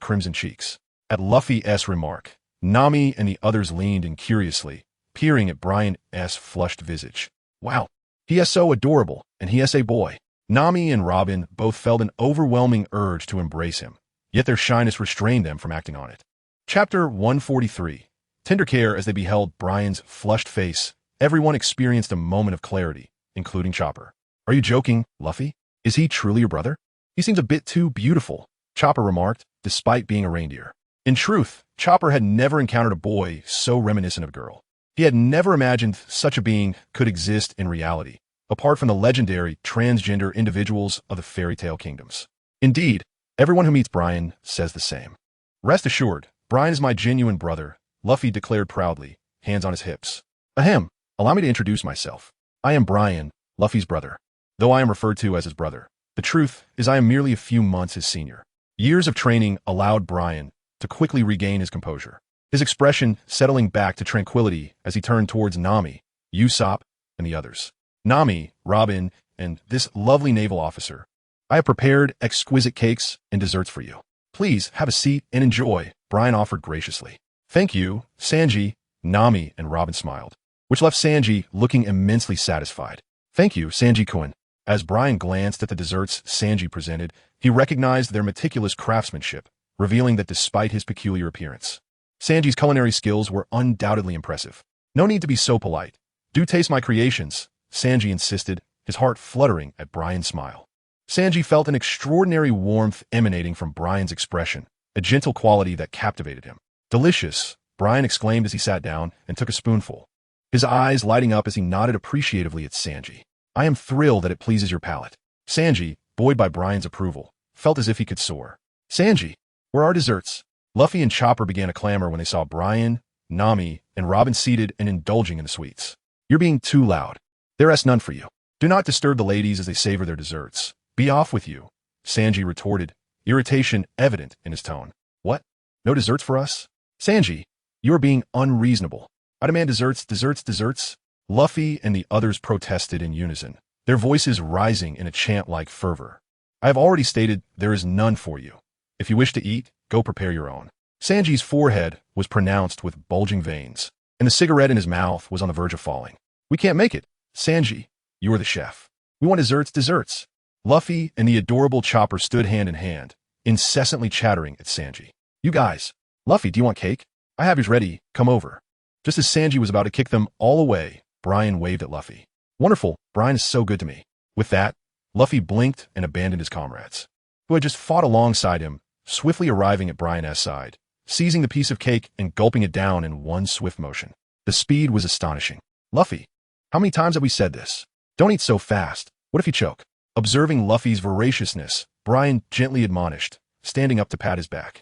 crimson cheeks. At Luffy's remark, Nami and the others leaned in curiously, peering at Brian's flushed visage. Wow, he is so adorable, and he is a boy. Nami and Robin both felt an overwhelming urge to embrace him, yet their shyness restrained them from acting on it. Chapter 143. Tender care as they beheld Brian's flushed face, everyone experienced a moment of clarity, including Chopper. Are you joking, Luffy? Is he truly your brother? He seems a bit too beautiful, Chopper remarked, despite being a reindeer. In truth, Chopper had never encountered a boy so reminiscent of a girl. He had never imagined such a being could exist in reality, apart from the legendary transgender individuals of the fairy tale kingdoms. Indeed, everyone who meets Brian says the same. Rest assured, Brian is my genuine brother, Luffy declared proudly, hands on his hips. Ahem, allow me to introduce myself. I am Brian, Luffy's brother. Though I am referred to as his brother, the truth is I am merely a few months his senior. Years of training allowed Brian to quickly regain his composure, his expression settling back to tranquility as he turned towards Nami, Usopp, and the others. Nami, Robin, and this lovely naval officer. I have prepared exquisite cakes and desserts for you. Please have a seat and enjoy, Brian offered graciously. Thank you, Sanji, Nami, and Robin smiled, which left Sanji looking immensely satisfied. Thank you, Sanji-kun. As Brian glanced at the desserts Sanji presented, he recognized their meticulous craftsmanship, revealing that despite his peculiar appearance, Sanji's culinary skills were undoubtedly impressive. No need to be so polite. Do taste my creations, Sanji insisted, his heart fluttering at Brian's smile. Sanji felt an extraordinary warmth emanating from Brian's expression, a gentle quality that captivated him. Delicious, Brian exclaimed as he sat down and took a spoonful, his eyes lighting up as he nodded appreciatively at Sanji. I am thrilled that it pleases your palate. Sanji, buoyed by Brian's approval, felt as if he could soar. Sanji, where are desserts? Luffy and Chopper began a clamor when they saw Brian, Nami, and Robin seated and indulging in the sweets. You're being too loud. There is none for you. Do not disturb the ladies as they savor their desserts. Be off with you, Sanji retorted, irritation evident in his tone. What? No desserts for us? Sanji, you are being unreasonable. I demand desserts, desserts, desserts. Luffy and the others protested in unison, their voices rising in a chant-like fervor. I have already stated there is none for you. If you wish to eat, go prepare your own. Sanji's forehead was pronounced with bulging veins, and the cigarette in his mouth was on the verge of falling. We can't make it. Sanji, you are the chef. We want desserts, desserts. Luffy and the adorable Chopper stood hand in hand, incessantly chattering at Sanji. You guys. Luffy, do you want cake? I have yours ready. Come over. Just as Sanji was about to kick them all away, Brian waved at Luffy. Wonderful, Brian is so good to me. With that, Luffy blinked and abandoned his comrades, who had just fought alongside him, swiftly arriving at Brian's side, seizing the piece of cake and gulping it down in one swift motion. The speed was astonishing. Luffy, how many times have we said this? Don't eat so fast. What if you choke? Observing Luffy's voraciousness, Brian gently admonished, standing up to pat his back.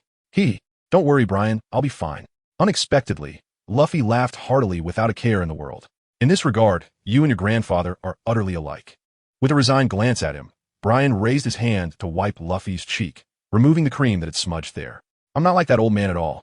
Don't worry, Brian, I'll be fine. Unexpectedly, Luffy laughed heartily without a care in the world. In this regard, you and your grandfather are utterly alike. With a resigned glance at him, Brian raised his hand to wipe Luffy's cheek, removing the cream that had smudged there. I'm not like that old man at all.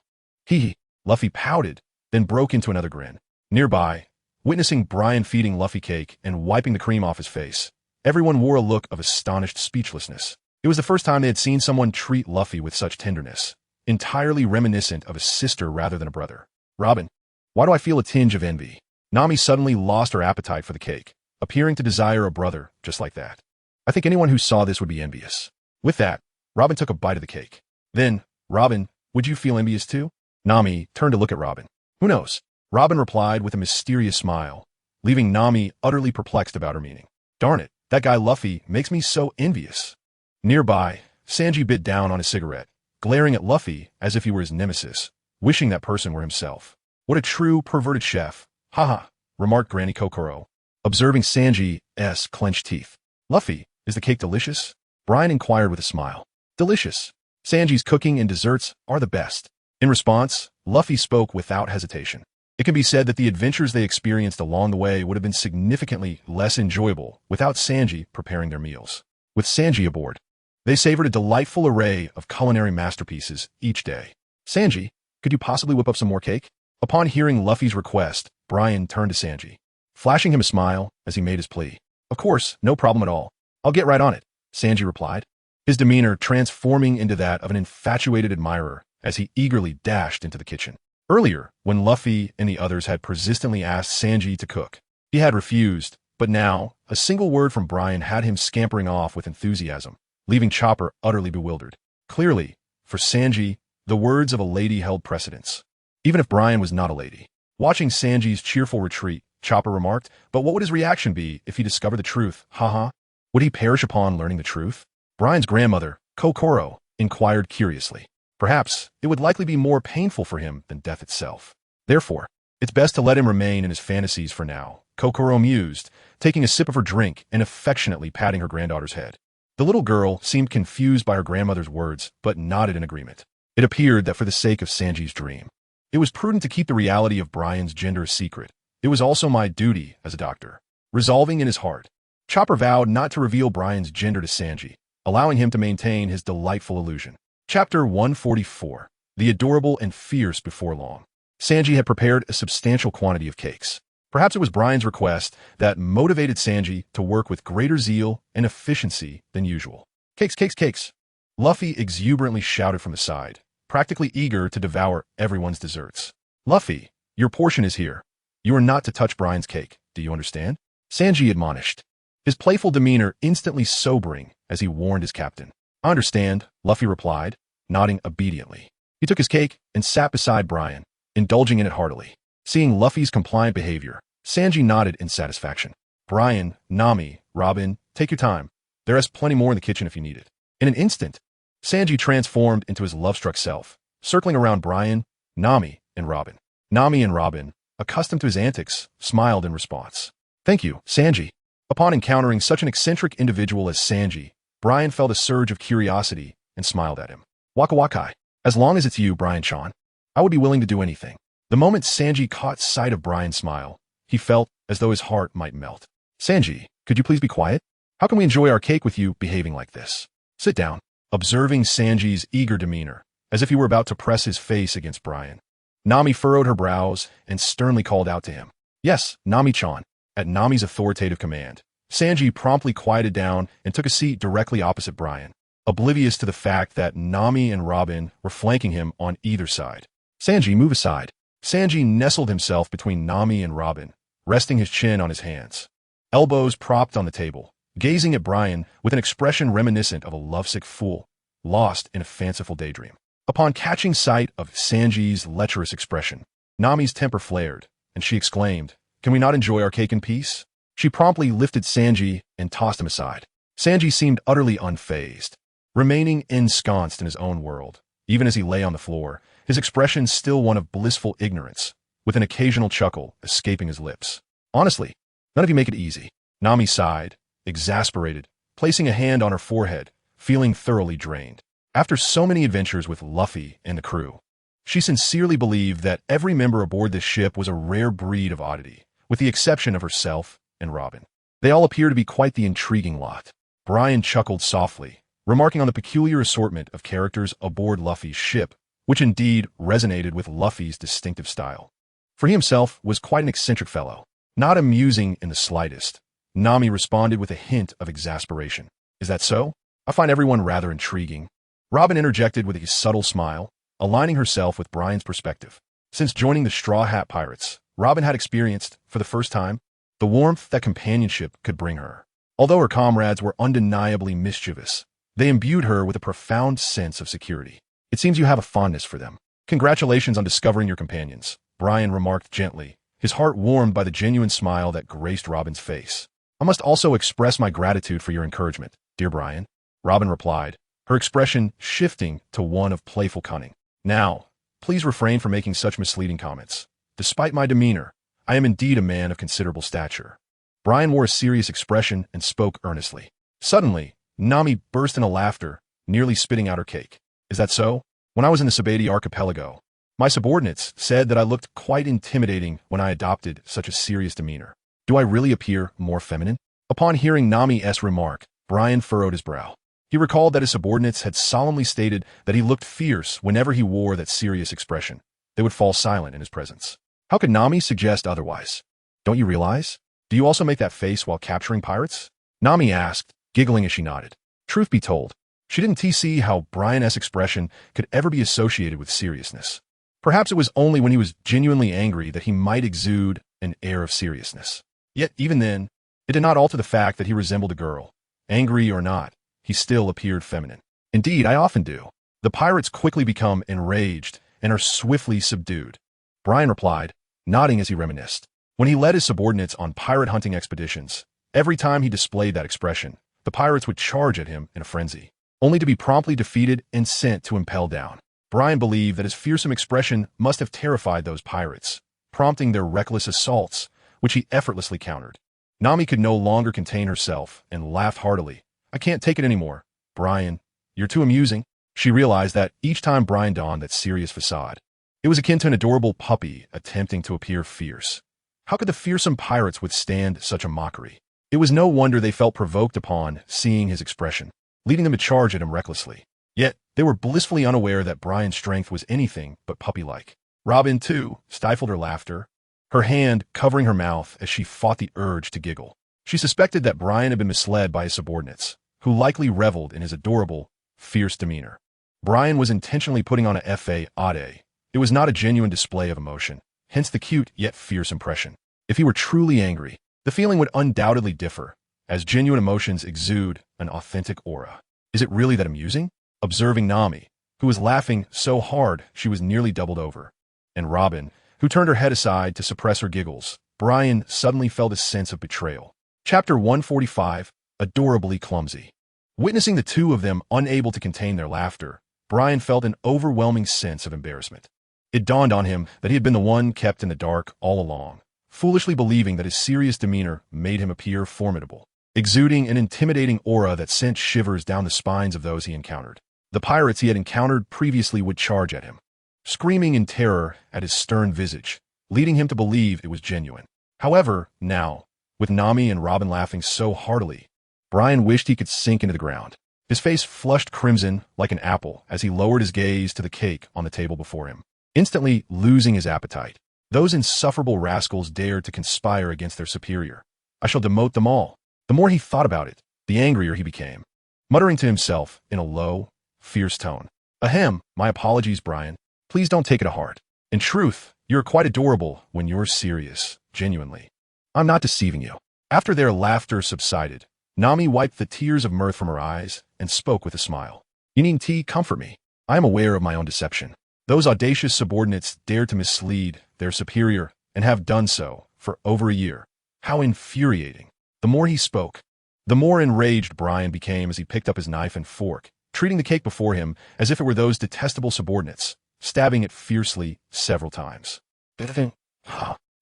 Luffy pouted, then broke into another grin. Nearby, witnessing Brian feeding Luffy cake and wiping the cream off his face, everyone wore a look of astonished speechlessness. It was the first time they had seen someone treat Luffy with such tenderness, entirely reminiscent of a sister rather than a brother. Robin, why do I feel a tinge of envy? Nami suddenly lost her appetite for the cake, appearing to desire a brother just like that. I think anyone who saw this would be envious. With that, Robin took a bite of the cake. Then, Robin, would you feel envious too? Nami turned to look at Robin. Who knows? Robin replied with a mysterious smile, leaving Nami utterly perplexed about her meaning. Darn it, that guy Luffy makes me so envious. Nearby, Sanji bit down on his cigarette, glaring at Luffy as if he were his nemesis, wishing that person were himself. What a true perverted chef. Haha, remarked Granny Kokoro, observing Sanji's clenched teeth. Luffy, is the cake delicious? Brian inquired with a smile. Delicious. Sanji's cooking and desserts are the best. In response, Luffy spoke without hesitation. It can be said that the adventures they experienced along the way would have been significantly less enjoyable without Sanji preparing their meals. With Sanji aboard, they savored a delightful array of culinary masterpieces each day. Sanji, could you possibly whip up some more cake? Upon hearing Luffy's request, Brian turned to Sanji, flashing him a smile as he made his plea. Of course, no problem at all. I'll get right on it, Sanji replied, his demeanor transforming into that of an infatuated admirer as he eagerly dashed into the kitchen. Earlier, when Luffy and the others had persistently asked Sanji to cook, he had refused, but now, a single word from Brian had him scampering off with enthusiasm, leaving Chopper utterly bewildered. Clearly, for Sanji, the words of a lady held precedence, even if Brian was not a lady. Watching Sanji's cheerful retreat, Chopper remarked, but what would his reaction be if he discovered the truth? Haha. Would he perish upon learning the truth? Brian's grandmother, Kokoro, inquired curiously. Perhaps it would likely be more painful for him than death itself. Therefore, It's best to let him remain in his fantasies for now, Kokoro mused, taking a sip of her drink and affectionately patting her granddaughter's head. The little girl seemed confused by her grandmother's words, but nodded in agreement. It appeared that for the sake of Sanji's dream, it was prudent to keep the reality of Brian's gender a secret. It was also my duty as a doctor. Resolving in his heart, Chopper vowed not to reveal Brian's gender to Sanji, allowing him to maintain his delightful illusion. Chapter 144. The Adorable and Fierce Before Long. Sanji had prepared a substantial quantity of cakes. Perhaps it was Brian's request that motivated Sanji to work with greater zeal and efficiency than usual. Cakes, cakes, cakes! Luffy exuberantly shouted from the side, practically eager to devour everyone's desserts. Luffy, your portion is here. You are not to touch Brian's cake, do you understand? Sanji admonished, his playful demeanor instantly sobering as he warned his captain. I understand, Luffy replied, nodding obediently. He took his cake and sat beside Brian, indulging in it heartily. Seeing Luffy's compliant behavior, Sanji nodded in satisfaction. Brian, Nami, Robin, take your time. There is plenty more in the kitchen if you need it. In an instant, Sanji transformed into his love-struck self, circling around Brian, Nami, and Robin. Nami and Robin, accustomed to his antics, smiled in response. Thank you, Sanji. Upon encountering such an eccentric individual as Sanji, Brian felt a surge of curiosity and smiled at him. Waka wakai. As long as it's you, Brian-chan, I would be willing to do anything. The moment Sanji caught sight of Brian's smile, he felt as though his heart might melt. Sanji, could you please be quiet? How can we enjoy our cake with you behaving like this? Sit down. Observing Sanji's eager demeanor, as if he were about to press his face against Brian, Nami furrowed her brows and sternly called out to him. Yes, Nami-chan. At Nami's authoritative command, Sanji promptly quieted down and took a seat directly opposite Brian, oblivious to the fact that Nami and Robin were flanking him on either side. Sanji, move aside. Sanji nestled himself between Nami and Robin, resting his chin on his hands, elbows propped on the table, gazing at Brian with an expression reminiscent of a lovesick fool, lost in a fanciful daydream. Upon catching sight of Sanji's lecherous expression, Nami's temper flared, and she exclaimed, Can we not enjoy our cake in peace? She promptly lifted Sanji and tossed him aside. Sanji seemed utterly unfazed, remaining ensconced in his own world. Even as he lay on the floor, his expression still one of blissful ignorance, with an occasional chuckle escaping his lips. Honestly, none of you make it easy. Nami sighed, exasperated, placing a hand on her forehead, feeling thoroughly drained. After so many adventures with Luffy and the crew, she sincerely believed that every member aboard this ship was a rare breed of oddity, with the exception of herself and Robin. They all appear to be quite the intriguing lot. Brian chuckled softly, remarking on the peculiar assortment of characters aboard Luffy's ship, which indeed resonated with Luffy's distinctive style. For he himself was quite an eccentric fellow, not amusing in the slightest. Nami responded with a hint of exasperation. Is that so? I find everyone rather intriguing. Robin interjected with a subtle smile, aligning herself with Brian's perspective. Since joining the Straw Hat Pirates, Robin had experienced, for the first time, the warmth that companionship could bring her. Although her comrades were undeniably mischievous, they imbued her with a profound sense of security. It seems you have a fondness for them. Congratulations on discovering your companions, Brian remarked gently, his heart warmed by the genuine smile that graced Robin's face. I must also express my gratitude for your encouragement, dear Brian, Robin replied, her expression shifting to one of playful cunning. Now, please refrain from making such misleading comments. Despite my demeanor, I am indeed a man of considerable stature. Brian wore a serious expression and spoke earnestly. Suddenly, Nami burst into laughter, nearly spitting out her cake. Is that so? When I was in the Sabati archipelago, my subordinates said that I looked quite intimidating when I adopted such a serious demeanor. Do I really appear more feminine? Upon hearing Nami's remark, Brian furrowed his brow. He recalled that his subordinates had solemnly stated that he looked fierce whenever he wore that serious expression. They would fall silent in his presence. How could Nami suggest otherwise? Don't you realize? Do you also make that face while capturing pirates? Nami asked, giggling as she nodded. Truth be told, she didn't see how Brian's expression could ever be associated with seriousness. Perhaps it was only when he was genuinely angry that he might exude an air of seriousness. Yet even then, it did not alter the fact that he resembled a girl. Angry or not, he still appeared feminine. Indeed, I often do. The pirates quickly become enraged and are swiftly subdued. Brian replied, nodding as he reminisced. When he led his subordinates on pirate hunting expeditions, every time he displayed that expression, the pirates would charge at him in a frenzy, only to be promptly defeated and sent to impel down. Brian believed that his fearsome expression must have terrified those pirates, prompting their reckless assaults, which he effortlessly countered. Nami could no longer contain herself and laughed heartily. I can't take it anymore. Brian, you're too amusing. She realized that each time Brian donned that serious facade, it was akin to an adorable puppy attempting to appear fierce. How could the fearsome pirates withstand such a mockery? It was no wonder they felt provoked upon seeing his expression, leading them to charge at him recklessly. Yet, they were blissfully unaware that Brian's strength was anything but puppy-like. Robin, too, stifled her laughter, her hand covering her mouth as she fought the urge to giggle. She suspected that Brian had been misled by his subordinates, who likely reveled in his adorable, fierce demeanor. Brian was intentionally putting on a facade. It was not a genuine display of emotion, hence the cute yet fierce impression. If he were truly angry, the feeling would undoubtedly differ, as genuine emotions exude an authentic aura. Is it really that amusing? Observing Nami, who was laughing so hard she was nearly doubled over, and Robin, who turned her head aside to suppress her giggles, Brian suddenly felt a sense of betrayal. Chapter 145, Adorably Clumsy. Witnessing the two of them unable to contain their laughter, Brian felt an overwhelming sense of embarrassment. It dawned on him that he had been the one kept in the dark all along, foolishly believing that his serious demeanor made him appear formidable, exuding an intimidating aura that sent shivers down the spines of those he encountered. The pirates he had encountered previously would charge at him, screaming in terror at his stern visage, leading him to believe it was genuine. However, now, with Nami and Robin laughing so heartily, Brian wished he could sink into the ground. His face flushed crimson like an apple as he lowered his gaze to the cake on the table before him, instantly losing his appetite. Those insufferable rascals dared to conspire against their superior. I shall demote them all. The more he thought about it, the angrier he became, muttering to himself in a low, fierce tone. Ahem, my apologies, Brian. Please don't take it to heart. In truth, you're quite adorable when you're serious, genuinely. I'm not deceiving you. After their laughter subsided, Nami wiped the tears of mirth from her eyes and spoke with a smile. You needn't comfort me. I am aware of my own deception. Those audacious subordinates dared to mislead their superior and have done so for over a year. How infuriating. The more he spoke, the more enraged Brian became as he picked up his knife and fork, treating the cake before him as if it were those detestable subordinates, stabbing it fiercely several times.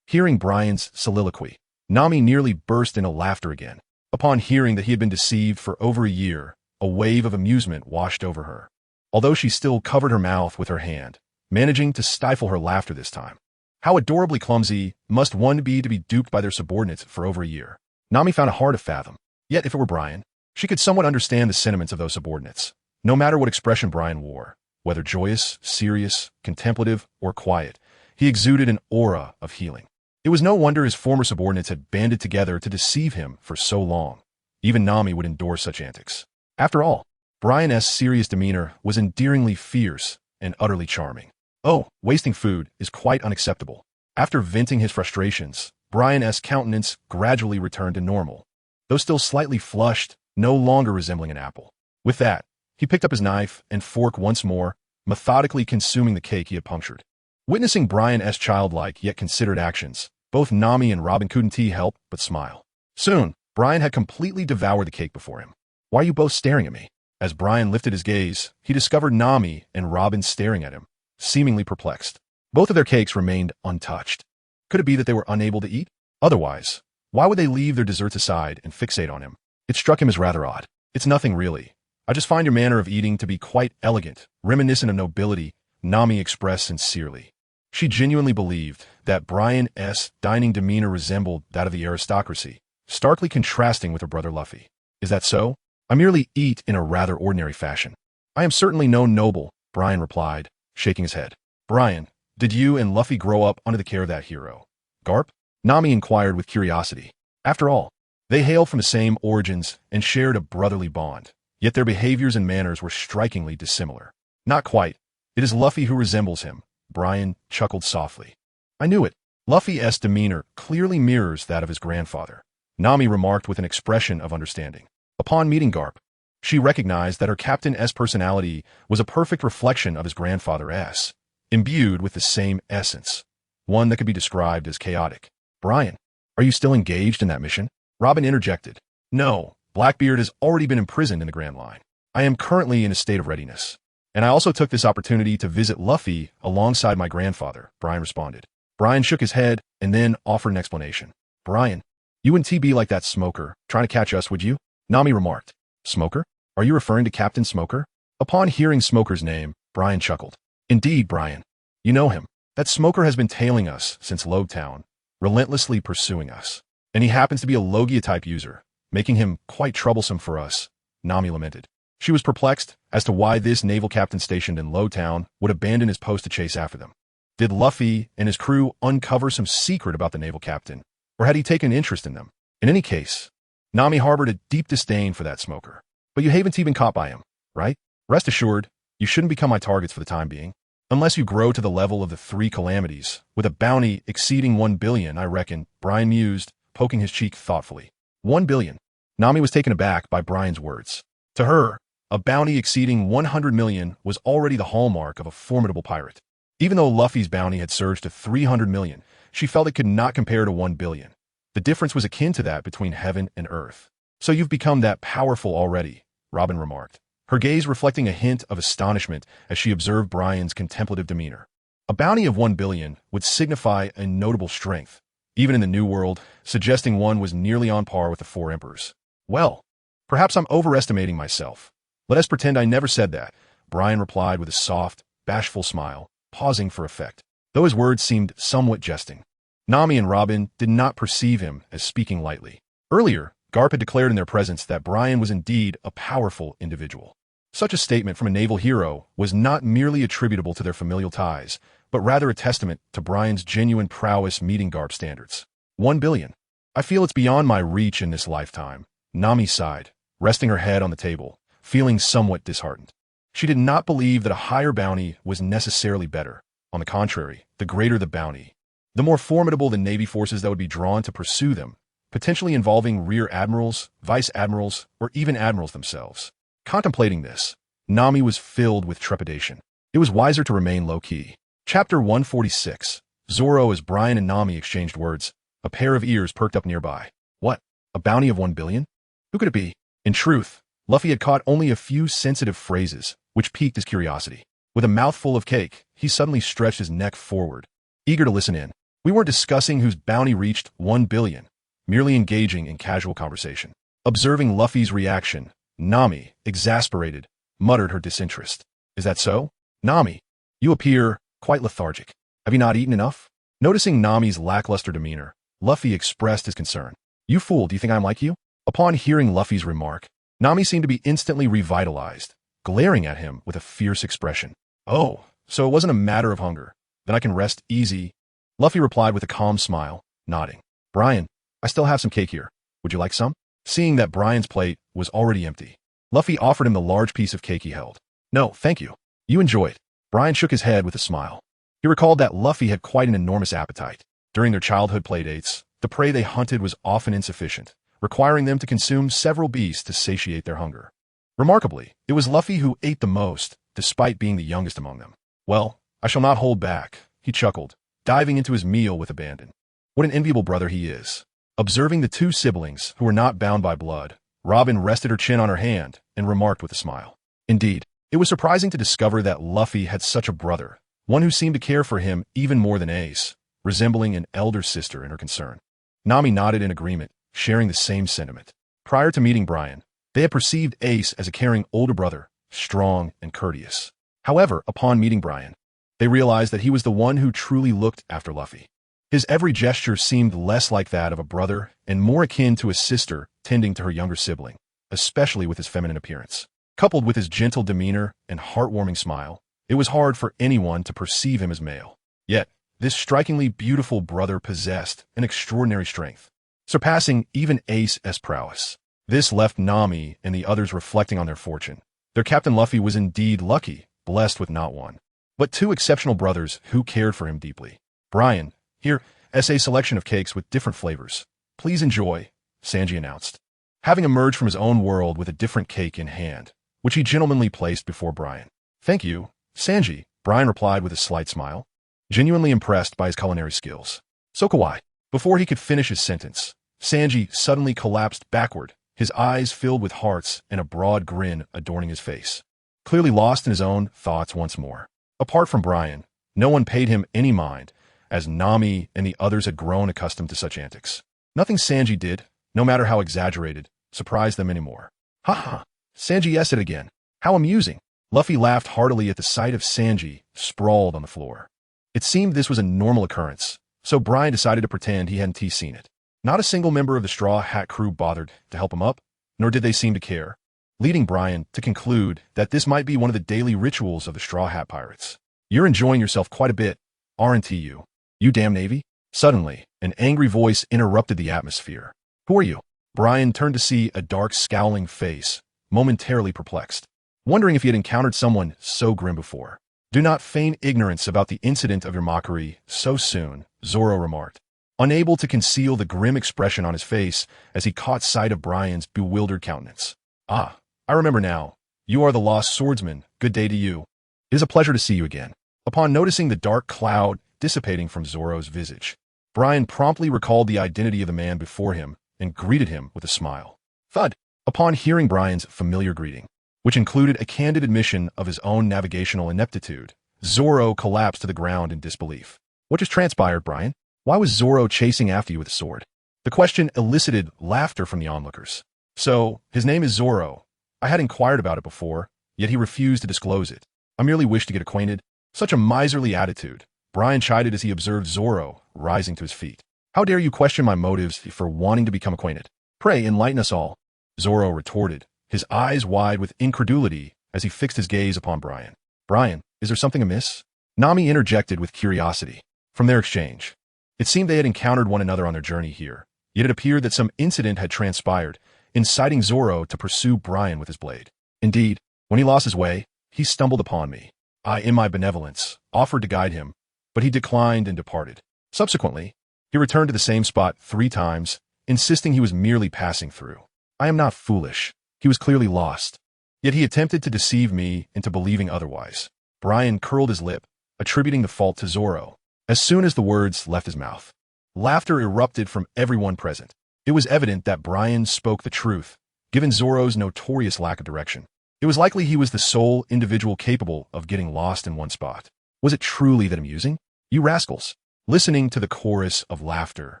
Hearing Brian's soliloquy, Nami nearly burst into laughter again. Upon hearing that he had been deceived for over a year, a wave of amusement washed over her, although she still covered her mouth with her hand, managing to stifle her laughter this time. How adorably clumsy must one be to be duped by their subordinates for over a year? Nami found it hard to fathom. Yet if it were Brian, she could somewhat understand the sentiments of those subordinates. No matter what expression Brian wore, whether joyous, serious, contemplative, or quiet, he exuded an aura of healing. It was no wonder his former subordinates had banded together to deceive him for so long. Even Nami would endorse such antics. After all, Brian's serious demeanor was endearingly fierce and utterly charming. Oh, wasting food is quite unacceptable. After venting his frustrations, Brian's countenance gradually returned to normal, though still slightly flushed, no longer resembling an apple. With that, he picked up his knife and fork once more, methodically consuming the cake he had punctured. Witnessing Brian's childlike yet considered actions, both Nami and Robin couldn't help but smile. Soon, Brian had completely devoured the cake before him. Why are you both staring at me? As Brian lifted his gaze, he discovered Nami and Robin staring at him, seemingly perplexed. Both of their cakes remained untouched. Could it be that they were unable to eat? Otherwise, why would they leave their desserts aside and fixate on him? It struck him as rather odd. It's nothing really. I just find your manner of eating to be quite elegant, reminiscent of nobility, Nami expressed sincerely. She genuinely believed that Brian's dining demeanor resembled that of the aristocracy, starkly contrasting with her brother Luffy. Is that so? I merely eat in a rather ordinary fashion. I am certainly no noble, Brian replied, shaking his head. Brian, did you and Luffy grow up under the care of that hero, Garp? Nami inquired with curiosity. After all, they hailed from the same origins and shared a brotherly bond, yet their behaviors and manners were strikingly dissimilar. Not quite. It is Luffy who resembles him, Brian chuckled softly. I knew it. Luffy's demeanor clearly mirrors that of his grandfather, Nami remarked with an expression of understanding. Upon meeting Garp, she recognized that her captain's personality was a perfect reflection of his grandfather's, imbued with the same essence, one that could be described as chaotic. Brian, are you still engaged in that mission? Robin interjected. No, Blackbeard has already been imprisoned in the Grand Line. I am currently in a state of readiness. And I also took this opportunity to visit Luffy alongside my grandfather, Brian responded. Brian shook his head and then offered an explanation. Brian, you wouldn't be like that smoker, trying to catch us, would you? Nami remarked. Smoker? Are you referring to Captain Smoker? Upon hearing Smoker's name, Brian chuckled. Indeed, Brian. You know him. That Smoker has been tailing us since Logtown, relentlessly pursuing us. And he happens to be a Logia-type user, making him quite troublesome for us, Nami lamented. She was perplexed as to why this naval captain stationed in Logtown would abandon his post to chase after them. Did Luffy and his crew uncover some secret about the naval captain, or had he taken interest in them? In any case, Nami harbored a deep disdain for that Smoker. But you haven't even caught by him, right? Rest assured, you shouldn't become my targets for the time being. Unless you grow to the level of the 3 calamities, with a bounty exceeding 1 billion, I reckon, Brian mused, poking his cheek thoughtfully. 1 billion. Nami was taken aback by Brian's words. To her, a bounty exceeding 100 million was already the hallmark of a formidable pirate. Even though Luffy's bounty had surged to 300 million, she felt it could not compare to 1 billion. The difference was akin to that between heaven and earth. So you've become that powerful already, Robin remarked, her gaze reflecting a hint of astonishment as she observed Brian's contemplative demeanor. A bounty of 1 billion would signify a notable strength, even in the New World, suggesting one was nearly on par with the 4 emperors. Well, perhaps I'm overestimating myself. Let us pretend I never said that, Brian replied with a soft, bashful smile, pausing for effect, though his words seemed somewhat jesting. Nami and Robin did not perceive him as speaking lightly. Earlier, Garp had declared in their presence that Brian was indeed a powerful individual. Such a statement from a naval hero was not merely attributable to their familial ties, but rather a testament to Brian's genuine prowess meeting Garp standards. 1 billion. I feel it's beyond my reach in this lifetime, Nami sighed, resting her head on the table, feeling somewhat disheartened. She did not believe that a higher bounty was necessarily better. On the contrary, the greater the bounty, the more formidable the Navy forces that would be drawn to pursue them, potentially involving rear admirals, vice admirals, or even admirals themselves. Contemplating this, Nami was filled with trepidation. It was wiser to remain low-key. Chapter 146. Zoro. As Brian and Nami exchanged words, a pair of ears perked up nearby. What? A bounty of 1 billion? Who could it be? In truth, Luffy had caught only a few sensitive phrases, which piqued his curiosity. With a mouthful of cake, he suddenly stretched his neck forward, eager to listen in. We weren't discussing whose bounty reached 1 billion, merely engaging in casual conversation. Observing Luffy's reaction, Nami, exasperated, muttered her disinterest. Is that so? Nami, you appear quite lethargic. Have you not eaten enough? Noticing Nami's lackluster demeanor, Luffy expressed his concern. You fool, do you think I'm like you? Upon hearing Luffy's remark, Nami seemed to be instantly revitalized, glaring at him with a fierce expression. Oh, so it wasn't a matter of hunger. Then I can rest easy. Luffy replied with a calm smile, nodding. Brian, I still have some cake here. Would you like some? Seeing that Brian's plate was already empty, Luffy offered him the large piece of cake he held. No, thank you. You enjoy it. Brian shook his head with a smile. He recalled that Luffy had quite an enormous appetite. During their childhood playdates, the prey they hunted was often insufficient, requiring them to consume several beasts to satiate their hunger. Remarkably, it was Luffy who ate the most, despite being the youngest among them. Well, I shall not hold back, he chuckled, diving into his meal with abandon. What an enviable brother he is. Observing the 2 siblings, who were not bound by blood, Robin rested her chin on her hand and remarked with a smile. Indeed, it was surprising to discover that Luffy had such a brother, one who seemed to care for him even more than Ace, resembling an elder sister in her concern. Nami nodded in agreement, sharing the same sentiment. Prior to meeting Brian, they had perceived Ace as a caring older brother, strong and courteous. However, upon meeting Brian, they realized that he was the one who truly looked after Luffy. His every gesture seemed less like that of a brother and more akin to a sister tending to her younger sibling, especially with his feminine appearance. Coupled with his gentle demeanor and heartwarming smile, it was hard for anyone to perceive him as male. Yet, this strikingly beautiful brother possessed an extraordinary strength, surpassing even Ace's prowess. This left Nami and the others reflecting on their fortune. Their Captain Luffy was indeed lucky, blessed with not one, but 2 exceptional brothers who cared for him deeply. Brian, here, a selection of cakes with different flavors. Please enjoy, Sanji announced, having emerged from his own world with a different cake in hand, which he gentlemanly placed before Brian. Thank you, Sanji, Brian replied with a slight smile, genuinely impressed by his culinary skills. So kawaii. Before he could finish his sentence, Sanji suddenly collapsed backward, his eyes filled with hearts and a broad grin adorning his face. Clearly lost in his own thoughts once more. Apart from Brian, no one paid him any mind, as Nami and the others had grown accustomed to such antics. Nothing Sanji did, no matter how exaggerated, surprised them anymore. Ha ha! Sanji yes it again. How amusing! Luffy laughed heartily at the sight of Sanji sprawled on the floor. It seemed this was a normal occurrence, so Brian decided to pretend he hadn't seen it. Not a single member of the Straw Hat crew bothered to help him up, nor did they seem to care, leading Brian to conclude that this might be one of the daily rituals of the Straw Hat Pirates. You're enjoying yourself quite a bit, aren't you? You damn Navy? Suddenly, an angry voice interrupted the atmosphere. Who are you? Brian turned to see a dark, scowling face, momentarily perplexed, wondering if he had encountered someone so grim before. Do not feign ignorance about the incident of your mockery so soon, Zoro remarked, unable to conceal the grim expression on his face as he caught sight of Brian's bewildered countenance. Ah, I remember now. You are the lost swordsman. Good day to you. It is a pleasure to see you again. Upon noticing the dark cloud dissipating from Zoro's visage, Brian promptly recalled the identity of the man before him and greeted him with a smile. Thud! Upon hearing Brian's familiar greeting, which included a candid admission of his own navigational ineptitude, Zoro collapsed to the ground in disbelief. What just transpired, Brian? Why was Zoro chasing after you with a sword? The question elicited laughter from the onlookers. So, his name is Zoro. I had inquired about it before, yet he refused to disclose it. I merely wished to get acquainted. Such a miserly attitude, Brian chided as he observed Zoro rising to his feet. How dare you question my motives for wanting to become acquainted? Pray enlighten us all, Zoro retorted, his eyes wide with incredulity as he fixed his gaze upon Brian. Brian, is there something amiss? Nami interjected with curiosity. From their exchange, it seemed they had encountered one another on their journey here, yet it appeared that some incident had transpired, inciting Zoro to pursue Brian with his blade. Indeed, when he lost his way, he stumbled upon me. I, in my benevolence, offered to guide him, but he declined and departed. Subsequently, he returned to the same spot 3 times, insisting he was merely passing through. I am not foolish. He was clearly lost. Yet he attempted to deceive me into believing otherwise. Brian curled his lip, attributing the fault to Zoro. As soon as the words left his mouth, laughter erupted from everyone present. It was evident that Brian spoke the truth, given Zoro's notorious lack of direction. It was likely he was the sole individual capable of getting lost in one spot. Was it truly that amusing? You rascals! Listening to the chorus of laughter,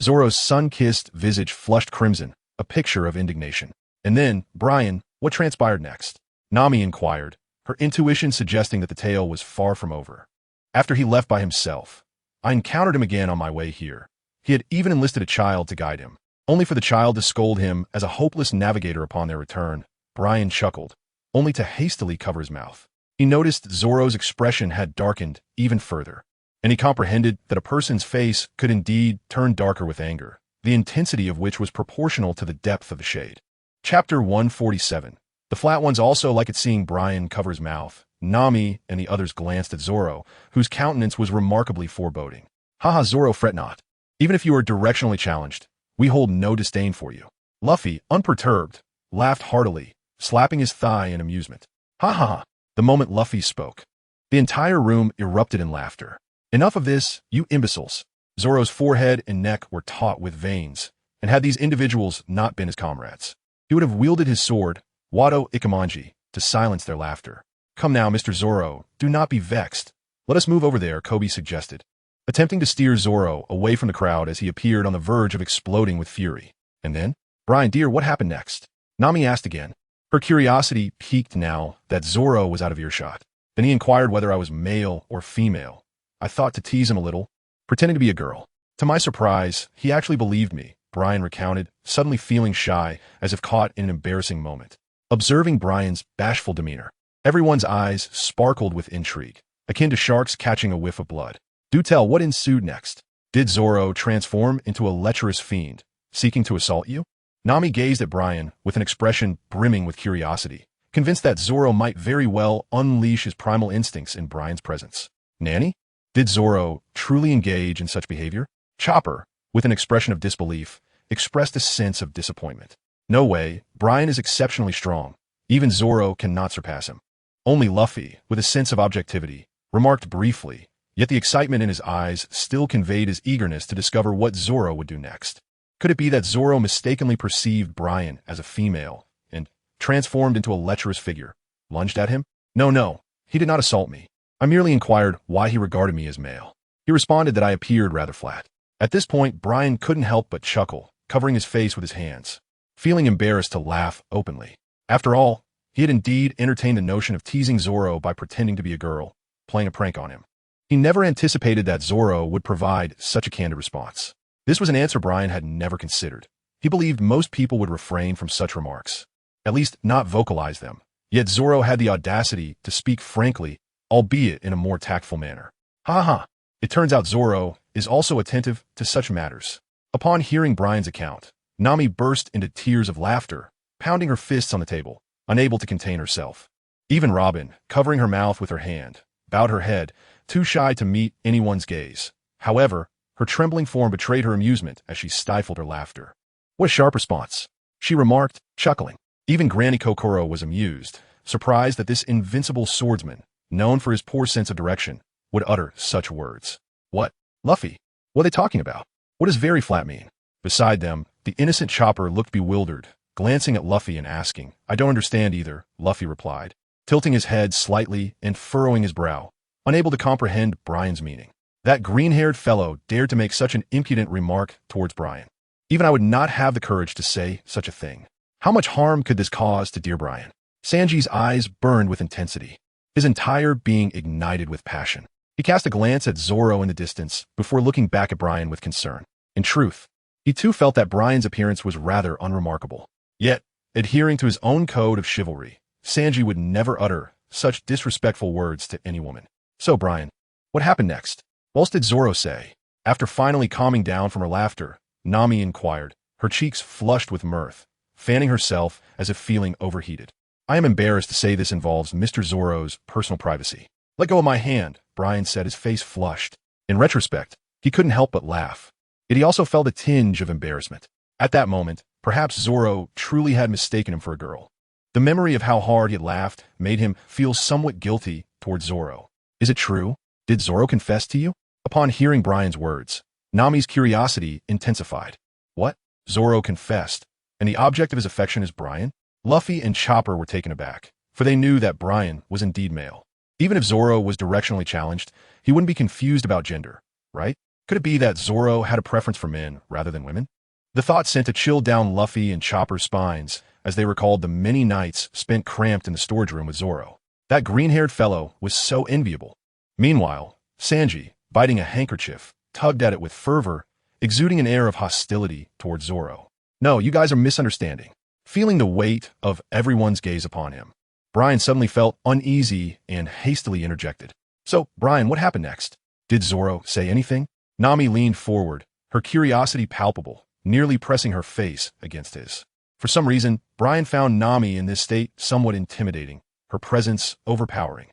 Zoro's sun-kissed visage flushed crimson, a picture of indignation. And then, Brian, what transpired next? Nami inquired, her intuition suggesting that the tale was far from over. After he left by himself, I encountered him again on my way here. He had even enlisted a child to guide him, only for the child to scold him as a hopeless navigator upon their return. Brian chuckled, only to hastily cover his mouth. He noticed Zoro's expression had darkened even further, and he comprehended that a person's face could indeed turn darker with anger, the intensity of which was proportional to the depth of the shade. Chapter 147. The Flat Ones also liked it seeing Brian cover his mouth. Nami and the others glanced at Zoro, whose countenance was remarkably foreboding. Haha, Zoro, fret not. Even if you are directionally challenged, we hold no disdain for you. Luffy, unperturbed, laughed heartily, slapping his thigh in amusement. Ha ha ha. The moment Luffy spoke, the entire room erupted in laughter. Enough of this, you imbeciles. Zoro's forehead and neck were taut with veins, and had these individuals not been his comrades, he would have wielded his sword, Wado Ikamanji, to silence their laughter. Come now, Mr. Zoro, do not be vexed. Let us move over there, Kobe suggested, attempting to steer Zoro away from the crowd as he appeared on the verge of exploding with fury. And then, Brian dear, what happened next? Nami asked again, her curiosity piqued now that Zoro was out of earshot. Then he inquired whether I was male or female. I thought to tease him a little, pretending to be a girl. To my surprise, he actually believed me, Brian recounted, suddenly feeling shy, as if caught in an embarrassing moment. Observing Brian's bashful demeanor, everyone's eyes sparkled with intrigue, akin to sharks catching a whiff of blood. Do tell, what ensued next? Did Zoro transform into a lecherous fiend, seeking to assault you? Nami gazed at Brian with an expression brimming with curiosity, convinced that Zoro might very well unleash his primal instincts in Brian's presence. Nanny? Did Zoro truly engage in such behavior? Chopper, with an expression of disbelief, expressed a sense of disappointment. No way, Brian is exceptionally strong. Even Zoro cannot surpass him. Only Luffy, with a sense of objectivity, remarked briefly, yet the excitement in his eyes still conveyed his eagerness to discover what Zoro would do next. Could it be that Zoro mistakenly perceived Brian as a female and, transformed into a lecherous figure, lunged at him? No, he did not assault me. I merely inquired why he regarded me as male. He responded that I appeared rather flat. At this point, Brian couldn't help but chuckle, covering his face with his hands, feeling embarrassed to laugh openly. After all, he had indeed entertained the notion of teasing Zoro by pretending to be a girl, playing a prank on him. He never anticipated that Zoro would provide such a candid response. This was an answer Brian had never considered. He believed most people would refrain from such remarks, at least not vocalize them. Yet Zoro had the audacity to speak frankly, albeit in a more tactful manner. Ha ha! It turns out Zoro is also attentive to such matters. Upon hearing Brian's account, Nami burst into tears of laughter, pounding her fists on the table, unable to contain herself. Even Robin, covering her mouth with her hand, bowed her head, too shy to meet anyone's gaze. However, her trembling form betrayed her amusement as she stifled her laughter. What a sharp response, she remarked, chuckling. Even Granny Kokoro was amused, surprised that this invincible swordsman, known for his poor sense of direction, would utter such words. What? Luffy? What are they talking about? What does very flat mean? Beside them, the innocent Chopper looked bewildered, glancing at Luffy and asking, I don't understand either, Luffy replied, tilting his head slightly and furrowing his brow, unable to comprehend Brian's meaning. That green-haired fellow dared to make such an impudent remark towards Brian. Even I would not have the courage to say such a thing. How much harm could this cause to dear Brian? Sanji's eyes burned with intensity, his entire being ignited with passion. He cast a glance at Zoro in the distance before looking back at Brian with concern. In truth, he too felt that Brian's appearance was rather unremarkable. Yet, adhering to his own code of chivalry, Sanji would never utter such disrespectful words to any woman. So, Brian, what happened next? What else did Zoro say? After finally calming down from her laughter, Nami inquired, her cheeks flushed with mirth, fanning herself as if feeling overheated. I am embarrassed to say this involves Mr. Zoro's personal privacy. Let go of my hand, Brian said, his face flushed. In retrospect, he couldn't help but laugh. Yet he also felt a tinge of embarrassment. At that moment, perhaps Zoro truly had mistaken him for a girl. The memory of how hard he had laughed made him feel somewhat guilty towards Zoro. Is it true? Did Zoro confess to you? Upon hearing Brian's words, Nami's curiosity intensified. What? Zoro confessed, and the object of his affection is Brian? Luffy and Chopper were taken aback, for they knew that Brian was indeed male. Even if Zoro was directionally challenged, he wouldn't be confused about gender, right? Could it be that Zoro had a preference for men rather than women? The thought sent a chill down Luffy and Chopper's spines as they recalled the many nights spent cramped in the storage room with Zoro. That green-haired fellow was so enviable. Meanwhile, Sanji, biting a handkerchief, tugged at it with fervor, exuding an air of hostility towards Zoro. No, you guys are misunderstanding. Feeling the weight of everyone's gaze upon him, Brian suddenly felt uneasy and hastily interjected. So, Brian, what happened next? Did Zoro say anything? Nami leaned forward, her curiosity palpable, nearly pressing her face against his. For some reason, Brian found Nami in this state somewhat intimidating, her presence overpowering.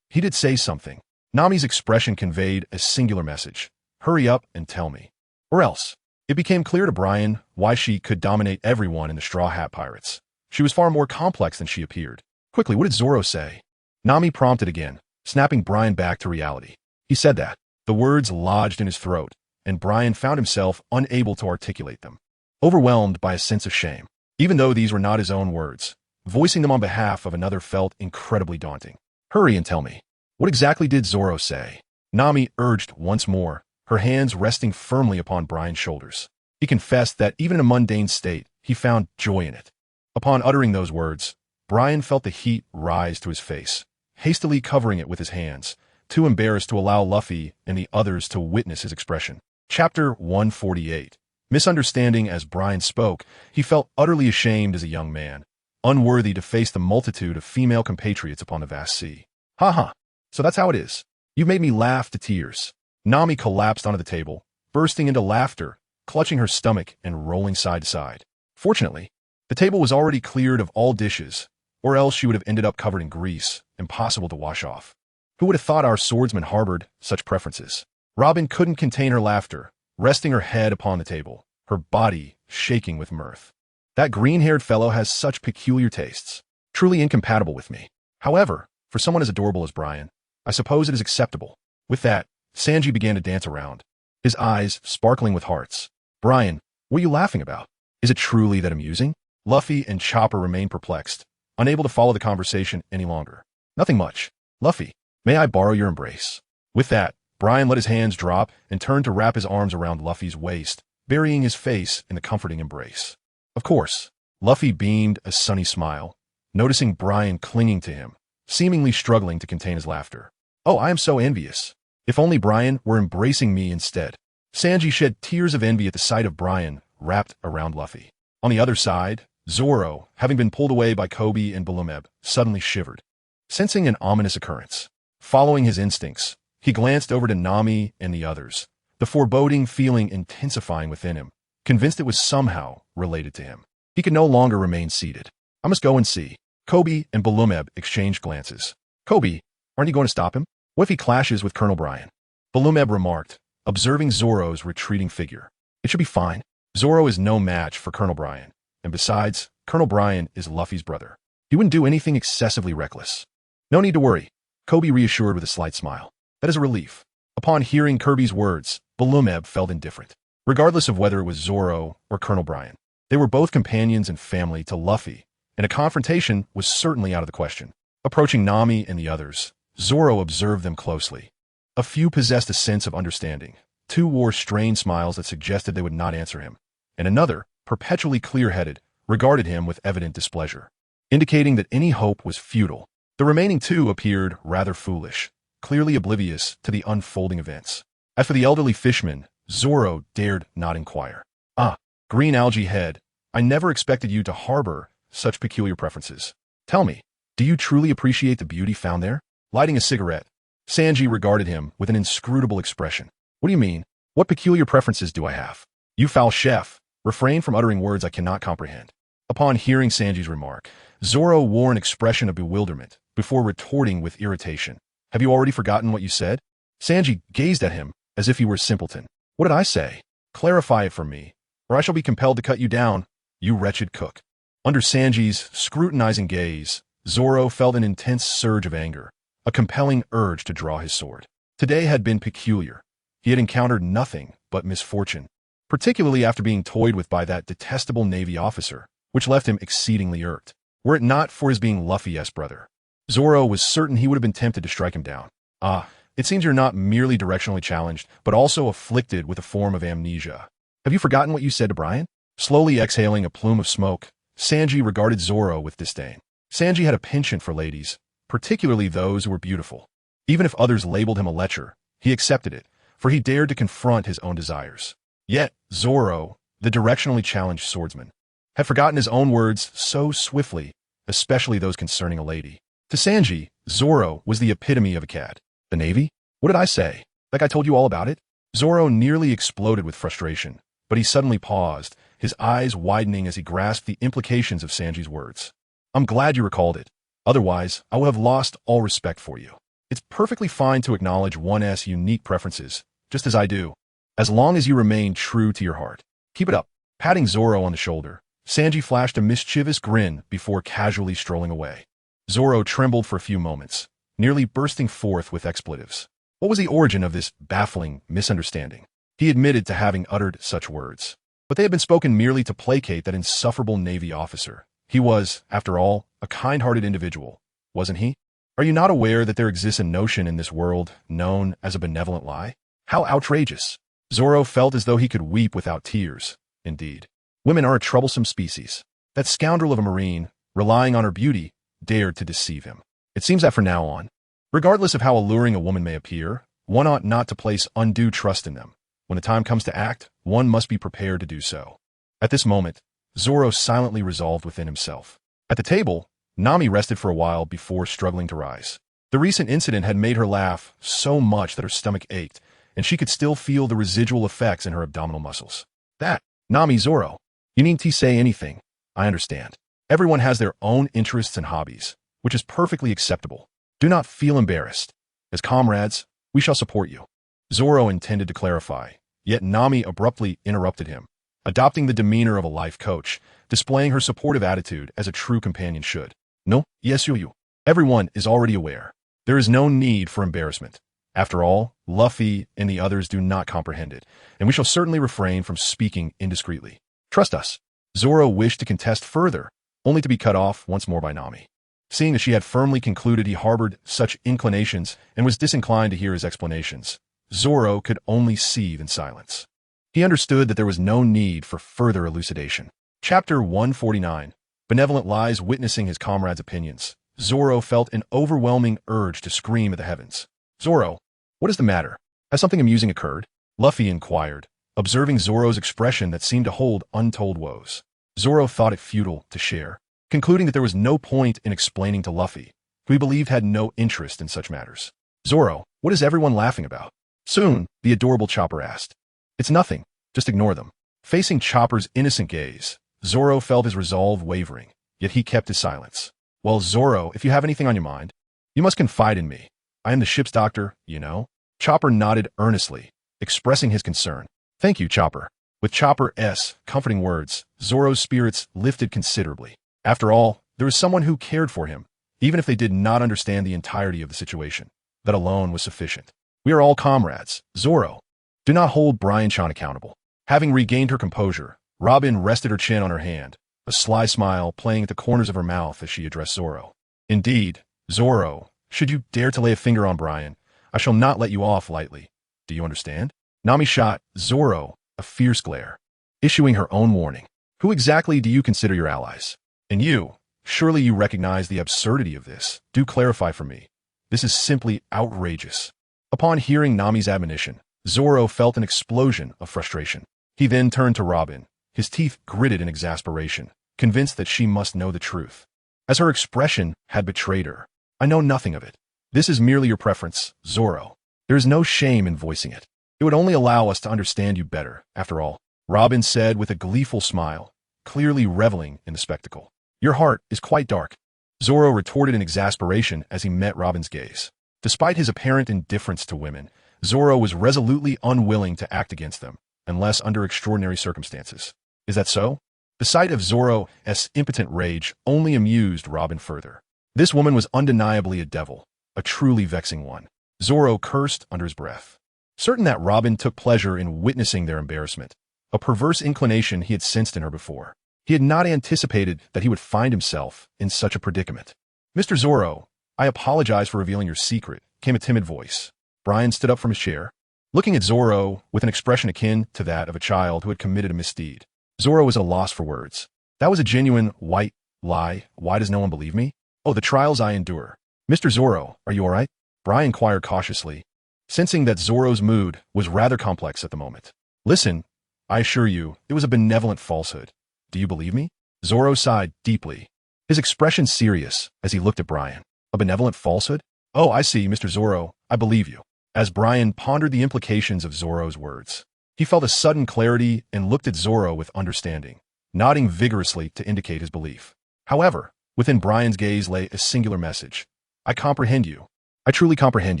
He did say something. Nami's expression conveyed a singular message. Hurry up and tell me. Or else. It became clear to Brian why she could dominate everyone in the Straw Hat Pirates. She was far more complex than she appeared. Quickly, what did Zoro say? Nami prompted again, snapping Brian back to reality. He said that. The words lodged in his throat, and Brian found himself unable to articulate them. Overwhelmed by a sense of shame. Even though these were not his own words, voicing them on behalf of another felt incredibly daunting. Hurry and tell me. What exactly did Zoro say? Nami urged once more, her hands resting firmly upon Brian's shoulders. He confessed that even in a mundane state, he found joy in it. Upon uttering those words, Brian felt the heat rise to his face, hastily covering it with his hands, too embarrassed to allow Luffy and the others to witness his expression. Chapter 148. Misunderstanding. As Brian spoke, he felt utterly ashamed as a young man, unworthy to face the multitude of female compatriots upon the vast sea. Ha ha, so that's how it is. You've made me laugh to tears. Nami collapsed onto the table, bursting into laughter, clutching her stomach and rolling side to side. Fortunately, the table was already cleared of all dishes, or else she would have ended up covered in grease, impossible to wash off. Who would have thought our swordsman harbored such preferences? Robin couldn't contain her laughter, resting her head upon the table, her body shaking with mirth. That green-haired fellow has such peculiar tastes, truly incompatible with me. However, for someone as adorable as Brian, I suppose it is acceptable. With that, Sanji began to dance around, his eyes sparkling with hearts. Brian, what are you laughing about? Is it truly that amusing? Luffy and Chopper remained perplexed, unable to follow the conversation any longer. Nothing much. Luffy, may I borrow your embrace? With that, Brian let his hands drop and turned to wrap his arms around Luffy's waist, burying his face in the comforting embrace. Of course, Luffy beamed a sunny smile, noticing Brian clinging to him, seemingly struggling to contain his laughter. Oh, I am so envious. If only Brian were embracing me instead. Sanji shed tears of envy at the sight of Brian wrapped around Luffy. On the other side, Zoro, having been pulled away by Koby and Balumeb, suddenly shivered, sensing an ominous occurrence. Following his instincts, he glanced over to Nami and the others, the foreboding feeling intensifying within him, convinced it was somehow related to him. He could no longer remain seated. I must go and see. Koby and Balumeb exchanged glances. Koby, aren't you going to stop him? What if he clashes with Colonel Brian? Balumeb remarked, observing Zoro's retreating figure. It should be fine. Zoro is no match for Colonel Brian, and besides, Colonel Brian is Luffy's brother. He wouldn't do anything excessively reckless. No need to worry, Koby reassured with a slight smile. That is a relief. Upon hearing Kirby's words, Balumeb felt indifferent. Regardless of whether it was Zoro or Colonel Brian, they were both companions and family to Luffy, and a confrontation was certainly out of the question. Approaching Nami and the others, Zoro observed them closely. A few possessed a sense of understanding. Two wore strained smiles that suggested they would not answer him, and another, perpetually clear-headed, regarded him with evident displeasure, indicating that any hope was futile. The remaining two appeared rather foolish, clearly oblivious to the unfolding events. As for the elderly fishman, Zoro dared not inquire. Ah, green algae head, I never expected you to harbor such peculiar preferences. Tell me, do you truly appreciate the beauty found there? Lighting a cigarette, Sanji regarded him with an inscrutable expression. What do you mean? What peculiar preferences do I have? You foul chef, refrain from uttering words I cannot comprehend. Upon hearing Sanji's remark, Zoro wore an expression of bewilderment before retorting with irritation. Have you already forgotten what you said? Sanji gazed at him as if he were a simpleton. What did I say? Clarify it for me, or I shall be compelled to cut you down, you wretched cook. Under Sanji's scrutinizing gaze, Zoro felt an intense surge of anger, a compelling urge to draw his sword. Today had been peculiar. He had encountered nothing but misfortune, particularly after being toyed with by that detestable Navy officer, which left him exceedingly irked. Were it not for his being Luffy's brother, Zoro was certain he would have been tempted to strike him down. Ah, it seems you're not merely directionally challenged, but also afflicted with a form of amnesia. Have you forgotten what you said to Brian? Slowly exhaling a plume of smoke, Sanji regarded Zoro with disdain. Sanji had a penchant for ladies, particularly those who were beautiful. Even if others labeled him a lecher, he accepted it, for he dared to confront his own desires. Yet, Zoro, the directionally challenged swordsman, had forgotten his own words so swiftly, especially those concerning a lady. To Sanji, Zoro was the epitome of a cad. The Navy? What did I say? Like I told you all about it? Zoro nearly exploded with frustration, but he suddenly paused, his eyes widening as he grasped the implications of Sanji's words. I'm glad you recalled it. Otherwise, I would have lost all respect for you. It's perfectly fine to acknowledge one's unique preferences, just as I do, as long as you remain true to your heart. Keep it up. Patting Zoro on the shoulder, Sanji flashed a mischievous grin before casually strolling away. Zoro trembled for a few moments, nearly bursting forth with expletives. What was the origin of this baffling misunderstanding? He admitted to having uttered such words, but they had been spoken merely to placate that insufferable Navy officer. He was, after all, a kind-hearted individual, wasn't he? Are you not aware that there exists a notion in this world known as a benevolent lie? How outrageous! Zoro felt as though he could weep without tears. Indeed, women are a troublesome species. That scoundrel of a Marine, relying on her beauty, dared to deceive him. It seems that from now on, regardless of how alluring a woman may appear, one ought not to place undue trust in them. When the time comes to act, one must be prepared to do so. At this moment, Zoro silently resolved within himself. At the table, Nami rested for a while before struggling to rise. The recent incident had made her laugh so much that her stomach ached, and she could still feel the residual effects in her abdominal muscles. That, Nami, Zoro, you needn't say anything. I understand. Everyone has their own interests and hobbies, which is perfectly acceptable. Do not feel embarrassed. As comrades, we shall support you. Zoro intended to clarify, yet Nami abruptly interrupted him, adopting the demeanor of a life coach, displaying her supportive attitude as a true companion should. No, yes, you. Everyone is already aware. There is no need for embarrassment. After all, Luffy and the others do not comprehend it, and we shall certainly refrain from speaking indiscreetly. Trust us. Zoro wished to contest further, only to be cut off once more by Nami. Seeing that she had firmly concluded he harbored such inclinations and was disinclined to hear his explanations, Zoro could only seethe in silence. He understood that there was no need for further elucidation. Chapter 149. Benevolent Lies. Witnessing his comrade's opinions, Zoro felt an overwhelming urge to scream at the heavens. "Zoro, what is the matter? Has something amusing occurred?" Luffy inquired, observing Zoro's expression that seemed to hold untold woes. Zoro thought it futile to share, concluding that there was no point in explaining to Luffy, who he believed had no interest in such matters. "Zoro, what is everyone laughing about?" Soon, the adorable Chopper asked. "It's nothing. Just ignore them." Facing Chopper's innocent gaze, Zoro felt his resolve wavering, yet he kept his silence. "Well, Zoro, if you have anything on your mind, you must confide in me. I am the ship's doctor, you know." Chopper nodded earnestly, expressing his concern. "Thank you, Chopper." With Chopper's comforting words, Zoro's spirits lifted considerably. After all, there was someone who cared for him, even if they did not understand the entirety of the situation. That alone was sufficient. "We are all comrades, Zoro. Do not hold Bryan-chan accountable." Having regained her composure, Robin rested her chin on her hand, a sly smile playing at the corners of her mouth as she addressed Zoro. "Indeed, Zoro, should you dare to lay a finger on Bryan, I shall not let you off lightly. Do you understand?" Nami shot Zoro a fierce glare, issuing her own warning. "Who exactly do you consider your allies? And you, surely you recognize the absurdity of this. Do clarify for me. This is simply outrageous." Upon hearing Nami's admonition, Zoro felt an explosion of frustration. He then turned to Robin, his teeth gritted in exasperation, convinced that she must know the truth, as her expression had betrayed her. "I know nothing of it. This is merely your preference, Zoro. There is no shame in voicing it. It would only allow us to understand you better, after all," Robin said with a gleeful smile, clearly reveling in the spectacle. "Your heart is quite dark," Zoro retorted in exasperation as he met Robin's gaze. Despite his apparent indifference to women, Zoro was resolutely unwilling to act against them, unless under extraordinary circumstances. "Is that so?" The sight of Zoro's impotent rage only amused Robin further. This woman was undeniably a devil, a truly vexing one. Zoro cursed under his breath, certain that Robin took pleasure in witnessing their embarrassment, a perverse inclination he had sensed in her before. He had not anticipated that he would find himself in such a predicament. "Mr. Zoro, I apologize for revealing your secret," came a timid voice. Bryan stood up from his chair, looking at Zoro with an expression akin to that of a child who had committed a misdeed. Zoro was at a loss for words. "That was a genuine white lie. Why does no one believe me? Oh, the trials I endure." "Mr. Zoro, are you all right?" Bryan inquired cautiously, sensing that Zoro's mood was rather complex at the moment. "Listen, I assure you, it was a benevolent falsehood. Do you believe me?" Zoro sighed deeply, his expression serious as he looked at Bryan. "A benevolent falsehood? Oh, I see, Mr. Zoro, I believe you." As Bryan pondered the implications of Zoro's words, he felt a sudden clarity and looked at Zoro with understanding, nodding vigorously to indicate his belief. However, within Bryan's gaze lay a singular message. "I comprehend you. I truly comprehend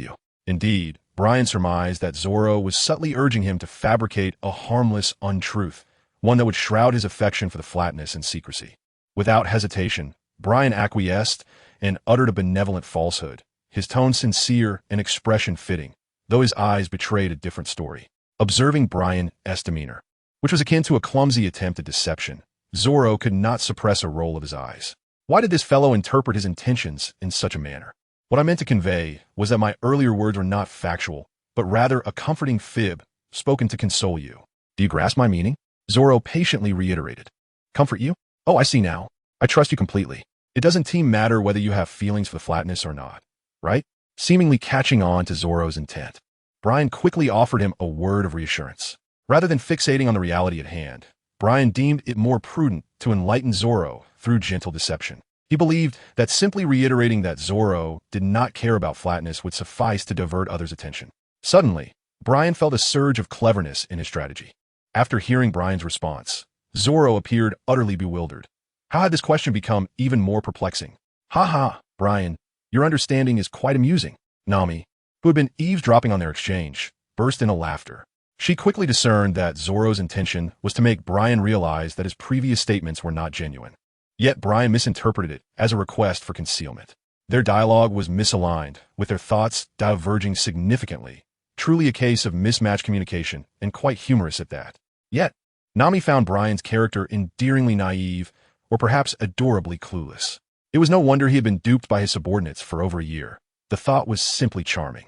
you." Indeed, Bryan surmised that Zoro was subtly urging him to fabricate a harmless untruth, one that would shroud his affection for the flatness and secrecy. Without hesitation, Bryan acquiesced and uttered a benevolent falsehood, his tone sincere and expression fitting, though his eyes betrayed a different story. Observing Bryan's demeanor, which was akin to a clumsy attempt at deception, Zoro could not suppress a roll of his eyes. Why did this fellow interpret his intentions in such a manner? What I meant to convey was that my earlier words were not factual, but rather a comforting fib spoken to console you. Do you grasp my meaning? Zoro patiently reiterated. Comfort you? Oh, I see now. I trust you completely. It doesn't matter whether you have feelings for the flatness or not, right? Seemingly catching on to Zoro's intent, Bryan quickly offered him a word of reassurance. Rather than fixating on the reality at hand, Bryan deemed it more prudent to enlighten Zoro through gentle deception. He believed that simply reiterating that Zoro did not care about flatness would suffice to divert others' attention. Suddenly, Bryan felt a surge of cleverness in his strategy. After hearing Bryan's response, Zoro appeared utterly bewildered. How had this question become even more perplexing? "Ha ha, Bryan, your understanding is quite amusing." Nami, who had been eavesdropping on their exchange, burst into laughter. She quickly discerned that Zoro's intention was to make Bryan realize that his previous statements were not genuine. Yet Bryan misinterpreted it as a request for concealment. Their dialogue was misaligned, with their thoughts diverging significantly, truly a case of mismatched communication, and quite humorous at that. Yet, Nami found Bryan's character endearingly naive, or perhaps adorably clueless. It was no wonder he had been duped by his subordinates for over a year. The thought was simply charming.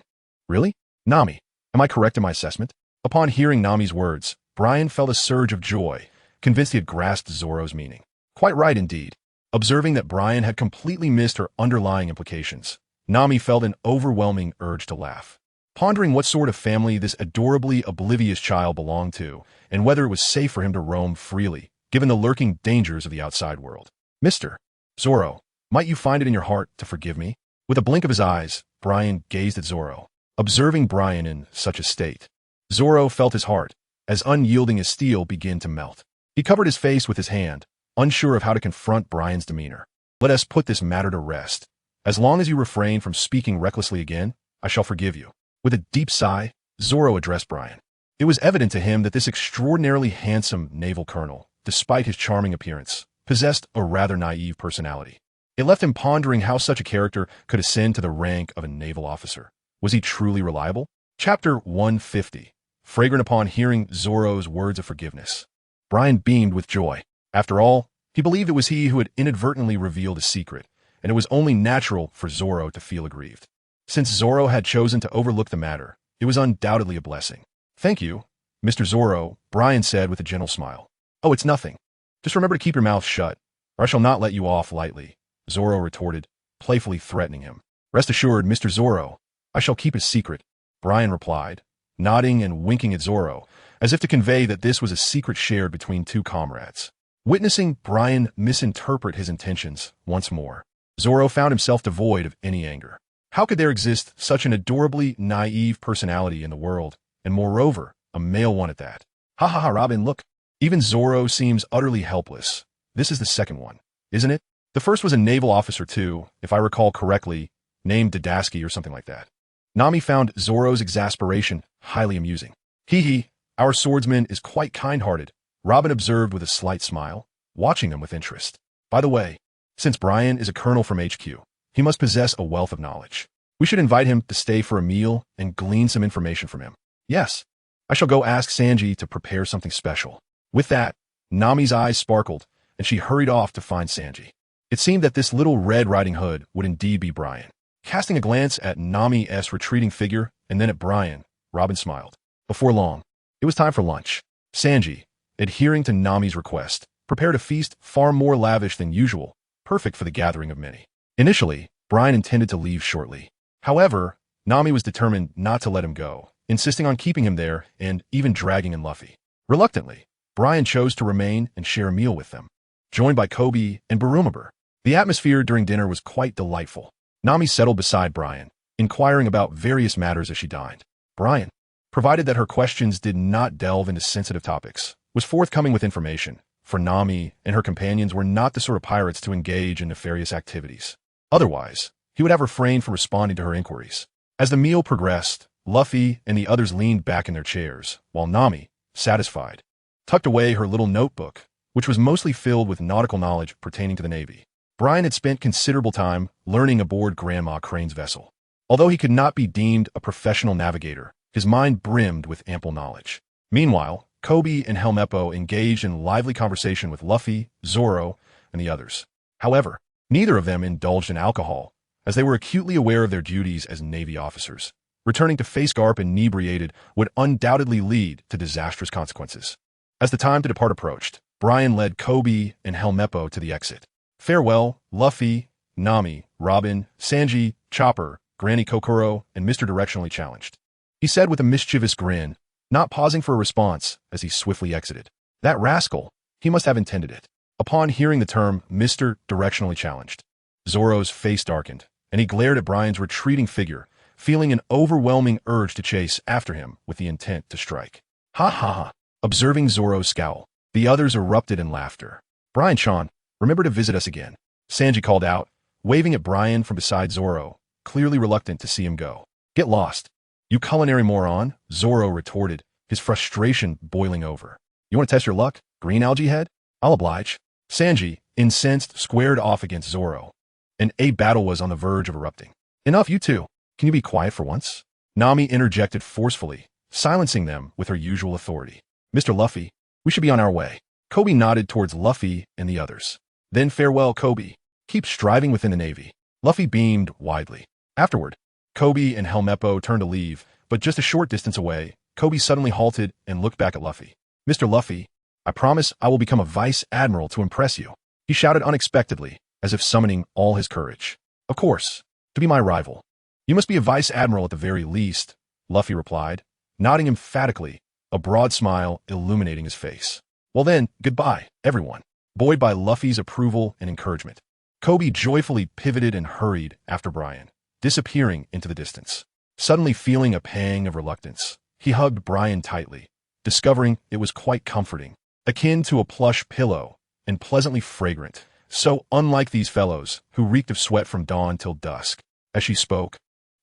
"Really? Nami, Am I correct in my assessment? Upon hearing Nami's words, Brian felt a surge of joy, convinced he had grasped Zoro's meaning. Quite right indeed. Observing that Brian had completely missed her underlying implications, Nami felt an overwhelming urge to laugh. Pondering what sort of family this adorably oblivious child belonged to, and whether it was safe for him to roam freely, given the lurking dangers of the outside world. Mr. Zoro, might you find it in your heart to forgive me? With a blink of his eyes, Brian gazed at Zoro. Observing Brian in such a state, Zoro felt his heart, as unyielding as steel, begin to melt. He covered his face with his hand, unsure of how to confront Brian's demeanor. Let us put this matter to rest. As long as you refrain from speaking recklessly again, I shall forgive you. With a deep sigh, Zoro addressed Brian. It was evident to him that this extraordinarily handsome naval colonel, despite his charming appearance, possessed a rather naive personality. It left him pondering how such a character could ascend to the rank of a naval officer. Was he truly reliable? Chapter 150. Fragrant upon hearing Zoro's words of forgiveness, Brian beamed with joy. After all, he believed it was he who had inadvertently revealed a secret, and it was only natural for Zoro to feel aggrieved. Since Zoro had chosen to overlook the matter, it was undoubtedly a blessing. Thank you, Mr. Zoro, Brian said with a gentle smile. Oh, it's nothing. Just remember to keep your mouth shut, or I shall not let you off lightly, Zoro retorted, playfully threatening him. Rest assured, Mr. Zoro, I shall keep it secret, Brian replied, nodding and winking at Zoro, as if to convey that this was a secret shared between two comrades. Witnessing Brian misinterpret his intentions once more, Zoro found himself devoid of any anger. How could there exist such an adorably naive personality in the world, and moreover, a male one at that? Ha ha ha, Robin, look. Even Zoro seems utterly helpless. This is the second one, isn't it? The first was a naval officer too, if I recall correctly, named Dadaski or something like that. Nami found Zoro's exasperation highly amusing. He, our swordsman is quite kind-hearted, Robin observed with a slight smile, watching him with interest. By the way, since Brian is a colonel from HQ, he must possess a wealth of knowledge. We should invite him to stay for a meal and glean some information from him. Yes, I shall go ask Sanji to prepare something special. With that, Nami's eyes sparkled, and she hurried off to find Sanji. It seemed that this little Red Riding Hood would indeed be Brian. Casting a glance at Nami's retreating figure and then at Brian, Robin smiled. Before long, it was time for lunch. Sanji, adhering to Nami's request, prepared a feast far more lavish than usual, perfect for the gathering of many. Initially, Brian intended to leave shortly. However, Nami was determined not to let him go, insisting on keeping him there and even dragging in Luffy. Reluctantly, Brian chose to remain and share a meal with them. Joined by Kobe and Barumabur, the atmosphere during dinner was quite delightful. Nami settled beside Brian, inquiring about various matters as she dined. Brian, provided that her questions did not delve into sensitive topics, was forthcoming with information, for Nami and her companions were not the sort of pirates to engage in nefarious activities. Otherwise, he would have refrained from responding to her inquiries. As the meal progressed, Luffy and the others leaned back in their chairs, while Nami, satisfied, tucked away her little notebook, which was mostly filled with nautical knowledge pertaining to the Navy. Brian had spent considerable time learning aboard Grandma Crane's vessel. Although he could not be deemed a professional navigator, his mind brimmed with ample knowledge. Meanwhile, Kobe and Helmeppo engaged in lively conversation with Luffy, Zoro, and the others. However, neither of them indulged in alcohol, as they were acutely aware of their duties as Navy officers. Returning to face Garp inebriated would undoubtedly lead to disastrous consequences. As the time to depart approached, Brian led Kobe and Helmeppo to the exit. Farewell, Luffy, Nami, Robin, Sanji, Chopper, Granny Kokoro, and Mr. Directionally Challenged, he said with a mischievous grin, not pausing for a response as he swiftly exited. That rascal, he must have intended it. Upon hearing the term Mr. Directionally Challenged, Zoro's face darkened, and he glared at Brian's retreating figure, feeling an overwhelming urge to chase after him with the intent to strike. Ha ha ha. Observing Zoro's scowl, the others erupted in laughter. Brian-chan, remember to visit us again, Sanji called out, waving at Brian from beside Zoro, clearly reluctant to see him go. Get lost, you culinary moron, Zoro retorted, his frustration boiling over. You want to test your luck, green algae head? I'll oblige. Sanji, incensed, squared off against Zoro, and a battle was on the verge of erupting. Enough, you two. Can you be quiet for once? Nami interjected forcefully, silencing them with her usual authority. Mr. Luffy, we should be on our way. Kobe nodded towards Luffy and the others. Then farewell, Kobe. Keep striving within the Navy. Luffy beamed widely. Afterward, Kobe and Helmeppo turned to leave, But just a short distance away, Kobe suddenly halted and looked back at Luffy. "Mr. Luffy, I promise I will become a vice admiral to impress you," he shouted unexpectedly, as if summoning all his courage. "Of course, to be my rival. You must be a vice admiral at the very least," Luffy replied, nodding emphatically, a broad smile illuminating his face. "Well then, goodbye, everyone." Buoyed by Luffy's approval and encouragement, Kobe joyfully pivoted and hurried after Brian, disappearing into the distance. Suddenly feeling a pang of reluctance, he hugged Brian tightly, discovering it was quite comforting, akin to a plush pillow, and pleasantly fragrant, so unlike these fellows, who reeked of sweat from dawn till dusk. As she spoke,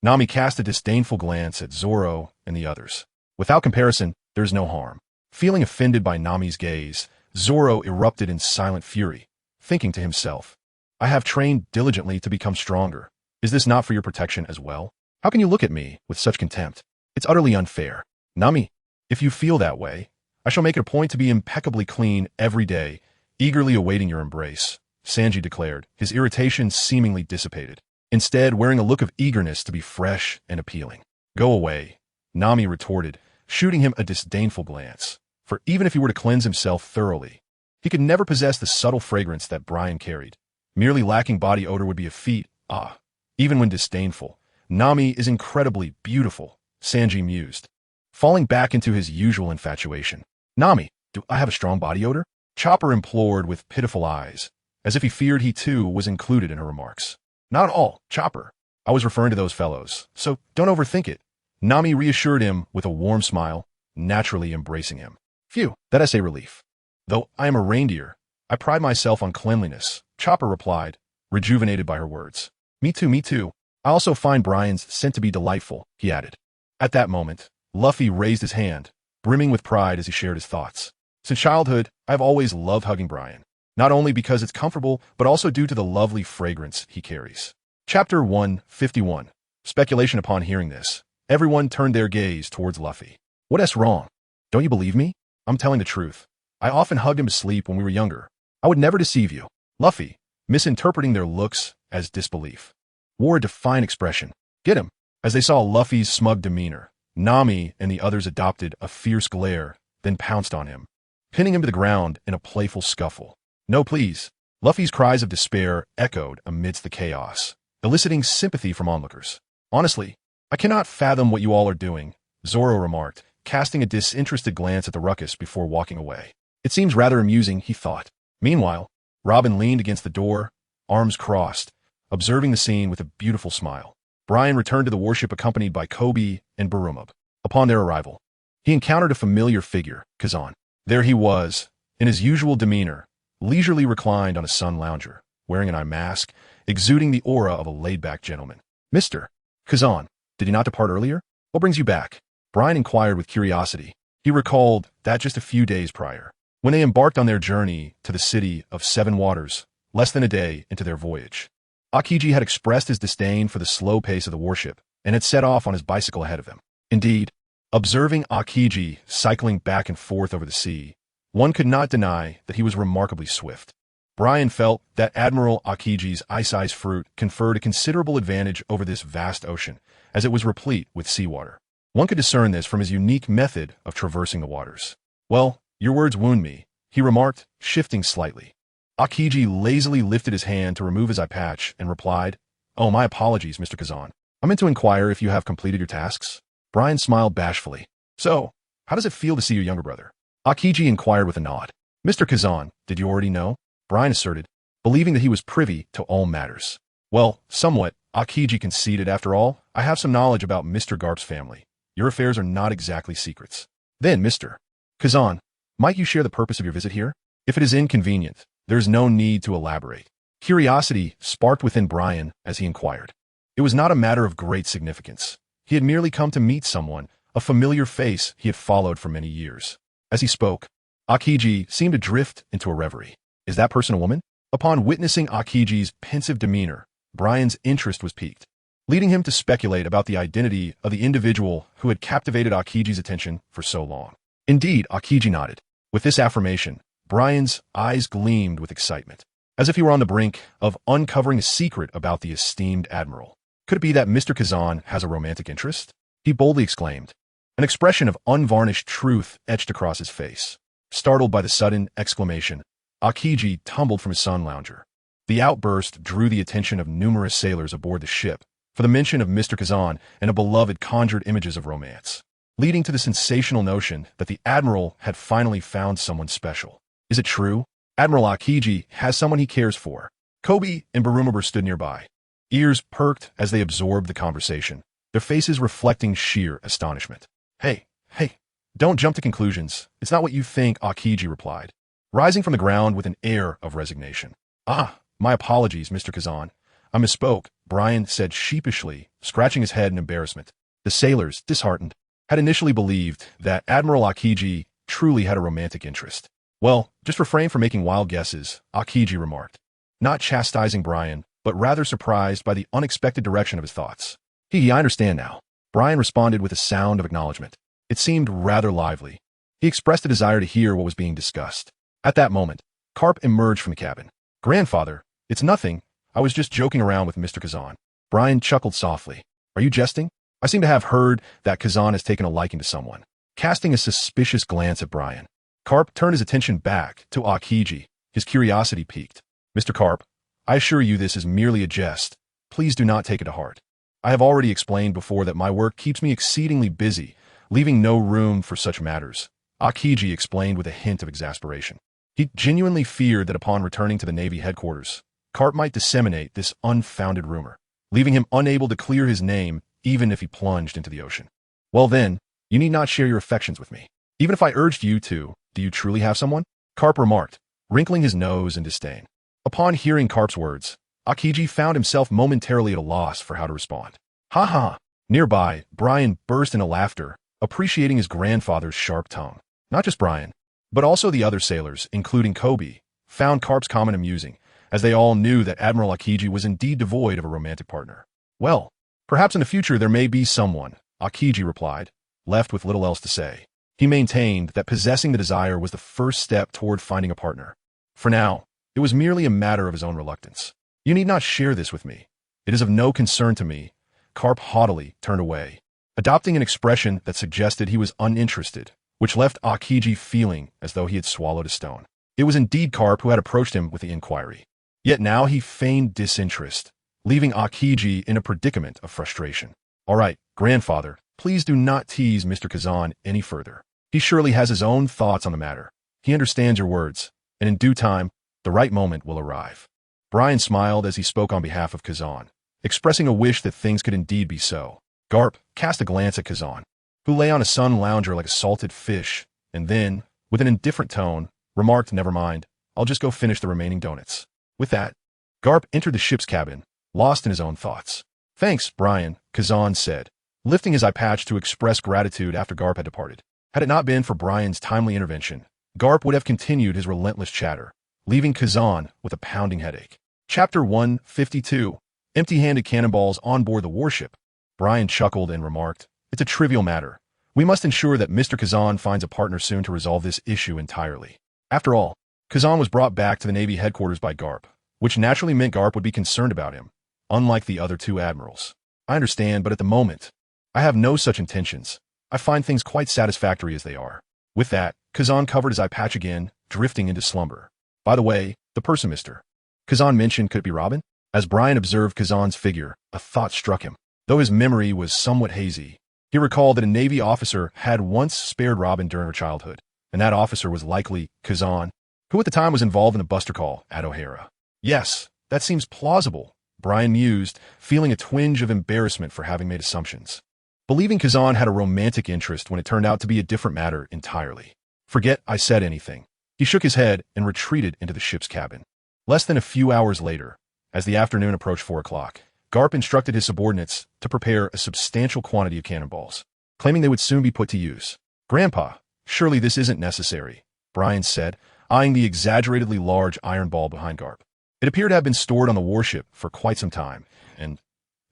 Nami cast a disdainful glance at Zoro and the others. Without comparison, there's no harm. Feeling offended by Nami's gaze, Zoro erupted in silent fury, thinking to himself, "I have trained diligently to become stronger. Is this not for your protection as well? How can you look at me with such contempt? It's utterly unfair. Nami, if you feel that way, I shall make it a point to be impeccably clean every day, eagerly awaiting your embrace," Sanji declared, his irritation seemingly dissipated, instead wearing a look of eagerness to be fresh and appealing. "Go away," Nami retorted, shooting him a disdainful glance. For even if he were to cleanse himself thoroughly, he could never possess the subtle fragrance that Brian carried. Merely lacking body odor would be a feat. Even when disdainful, Nami is incredibly beautiful, Sanji mused, falling back into his usual infatuation. "Nami, do I have a strong body odor?" Chopper implored with pitiful eyes, as if he feared he too was included in her remarks. "Not at all, Chopper. I was referring to those fellows, so don't overthink it," Nami reassured him with a warm smile, naturally embracing him. "Phew, that's a relief. Though I am a reindeer, I pride myself on cleanliness," Chopper replied, rejuvenated by her words. Me too. I also find Brian's scent to be delightful," he added. At that moment, Luffy raised his hand, brimming with pride as he shared his thoughts. "Since childhood, I have always loved hugging Brian, not only because it's comfortable, but also due to the lovely fragrance he carries." Chapter 151. Speculation. Upon hearing this, everyone turned their gaze towards Luffy. "What's wrong? Don't you believe me? I'm telling the truth. I often hugged him to sleep when we were younger. I would never deceive you." Luffy, misinterpreting their looks as disbelief, wore a defiant expression. "Get him!" As they saw Luffy's smug demeanor, Nami and the others adopted a fierce glare, then pounced on him, pinning him to the ground in a playful scuffle. "No, please." Luffy's cries of despair echoed amidst the chaos, eliciting sympathy from onlookers. "Honestly, I cannot fathom what you all are doing," Zoro remarked, casting a disinterested glance at the ruckus before walking away. "It seems rather amusing," he thought. Meanwhile, Robin leaned against the door, arms crossed, observing the scene with a beautiful smile. Brian returned to the warship accompanied by Kobe and Barumab. Upon their arrival, he encountered a familiar figure, Kazan. There he was, in his usual demeanor, leisurely reclined on a sun lounger, wearing an eye mask, exuding the aura of a laid-back gentleman. "Mr. Kazan, did he not depart earlier? What brings you back?" Brian inquired with curiosity. He recalled that just a few days prior, when they embarked on their journey to the city of Seven Waters, less than a day into their voyage, Aokiji had expressed his disdain for the slow pace of the warship and had set off on his bicycle ahead of him. Indeed, observing Aokiji cycling back and forth over the sea, one could not deny that he was remarkably swift. Brian felt that Admiral Aokiji's ice fruit conferred a considerable advantage over this vast ocean, as it was replete with seawater. One could discern this from his unique method of traversing the waters. "Well, your words wound me," he remarked, shifting slightly. Aokiji lazily lifted his hand to remove his eye patch and replied, "Oh, my apologies, Mr. Kazan. I meant to inquire if you have completed your tasks." Brian smiled bashfully. "So, how does it feel to see your younger brother?" Aokiji inquired with a nod. "Mr. Kazan, did you already know?" Brian asserted, believing that he was privy to all matters. "Well, somewhat," Aokiji conceded. "After all, I have some knowledge about Mr. Garp's family. Your affairs are not exactly secrets." "Then, Mr. Kazan, might you share the purpose of your visit here? If it is inconvenient, there is no need to elaborate." Curiosity sparked within Brian as he inquired. It was not a matter of great significance. He had merely come to meet someone, a familiar face he had followed for many years. As he spoke, Aokiji seemed to drift into a reverie. "Is that person a woman?" Upon witnessing Aokiji's pensive demeanor, Brian's interest was piqued, leading him to speculate about the identity of the individual who had captivated Aokiji's attention for so long. Indeed, Aokiji nodded. With this affirmation, Brian's eyes gleamed with excitement, as if he were on the brink of uncovering a secret about the esteemed admiral. Could it be that Mr. Kazan has a romantic interest? he boldly exclaimed. An expression of unvarnished truth etched across his face. Startled by the sudden exclamation, Akiji tumbled from his sun lounger. The outburst drew the attention of numerous sailors aboard the ship, for the mention of Mr. Kazan and a beloved conjured images of romance, leading to the sensational notion that the Admiral had finally found someone special. Is it true? Admiral Akiji has someone he cares for. Kobe and Barumabur stood nearby, ears perked as they absorbed the conversation, their faces reflecting sheer astonishment. Hey, don't jump to conclusions. It's not what you think, Akiji replied, rising from the ground with an air of resignation. My apologies, Mr. Kazan. I misspoke, Brian said sheepishly, scratching his head in embarrassment. The sailors, disheartened, had initially believed that Admiral Akiji truly had a romantic interest. Well, just refrain from making wild guesses, Akiji remarked, not chastising Brian, but rather surprised by the unexpected direction of his thoughts. I understand now. Brian responded with a sound of acknowledgement. It seemed rather lively. He expressed a desire to hear what was being discussed. At that moment, Garp emerged from the cabin. Grandfather, it's nothing. I was just joking around with Mr. Kazan. Brian chuckled softly. Are you jesting? I seem to have heard that Kazan has taken a liking to someone. Casting a suspicious glance at Brian, Garp turned his attention back to Akiji, his curiosity piqued. Mr. Garp, I assure you this is merely a jest. Please do not take it to heart. I have already explained before that my work keeps me exceedingly busy, leaving no room for such matters, Akiji explained with a hint of exasperation. He genuinely feared that upon returning to the Navy headquarters, Garp might disseminate this unfounded rumor, leaving him unable to clear his name even if he plunged into the ocean. Well then, you need not share your affections with me. Even if I urged you to, do you truly have someone? Garp remarked, wrinkling his nose in disdain. Upon hearing Garp's words, Akiji found himself momentarily at a loss for how to respond. Ha ha! Nearby, Brian burst into laughter, appreciating his grandfather's sharp tongue. Not just Brian, but also the other sailors, including Kobe, found Garp's comment amusing, as they all knew that Admiral Akiji was indeed devoid of a romantic partner. Well, perhaps in the future there may be someone, Akiji replied, left with little else to say. He maintained that possessing the desire was the first step toward finding a partner. For now, it was merely a matter of his own reluctance. You need not share this with me. It is of no concern to me. Garp haughtily turned away, adopting an expression that suggested he was uninterested, which left Akiji feeling as though he had swallowed a stone. It was indeed Garp who had approached him with the inquiry. Yet now he feigned disinterest, leaving Akiji in a predicament of frustration. All right, grandfather, please do not tease Mr. Kazan any further. He surely has his own thoughts on the matter. He understands your words, and in due time, the right moment will arrive. Brian smiled as he spoke on behalf of Kazan, expressing a wish that things could indeed be so. Garp cast a glance at Kazan, who lay on a sun lounger like a salted fish, and then, with an indifferent tone, remarked, never mind, I'll just go finish the remaining donuts. With that, Garp entered the ship's cabin, lost in his own thoughts. Thanks, Brian, Kazan said, lifting his eye patch to express gratitude after Garp had departed. Had it not been for Brian's timely intervention, Garp would have continued his relentless chatter, leaving Kazan with a pounding headache. Chapter 152, Empty-handed cannonballs on board the warship. Brian chuckled and remarked, it's a trivial matter. We must ensure that Mr. Kazan finds a partner soon to resolve this issue entirely. After all, Kazan was brought back to the Navy headquarters by Garp, which naturally meant Garp would be concerned about him, unlike the other two admirals. I understand, but at the moment, I have no such intentions. I find things quite satisfactory as they are. With that, Kazan covered his eye patch again, drifting into slumber. By the way, the person Mr. Kazan mentioned, could it be Robin? As Brian observed Kazan's figure, a thought struck him. Though his memory was somewhat hazy, he recalled that a Navy officer had once spared Robin during her childhood, and that officer was likely Kazan, who at the time was involved in a buster call at O'Hara. Yes, that seems plausible, Brian mused, feeling a twinge of embarrassment for having made assumptions. Believing Kazan had a romantic interest when it turned out to be a different matter entirely. Forget I said anything. He shook his head and retreated into the ship's cabin. Less than a few hours later, as the afternoon approached 4 o'clock, Garp instructed his subordinates to prepare a substantial quantity of cannonballs, claiming they would soon be put to use. Grandpa, surely this isn't necessary, Brian said, eyeing the exaggeratedly large iron ball behind Garp. It appeared to have been stored on the warship for quite some time, and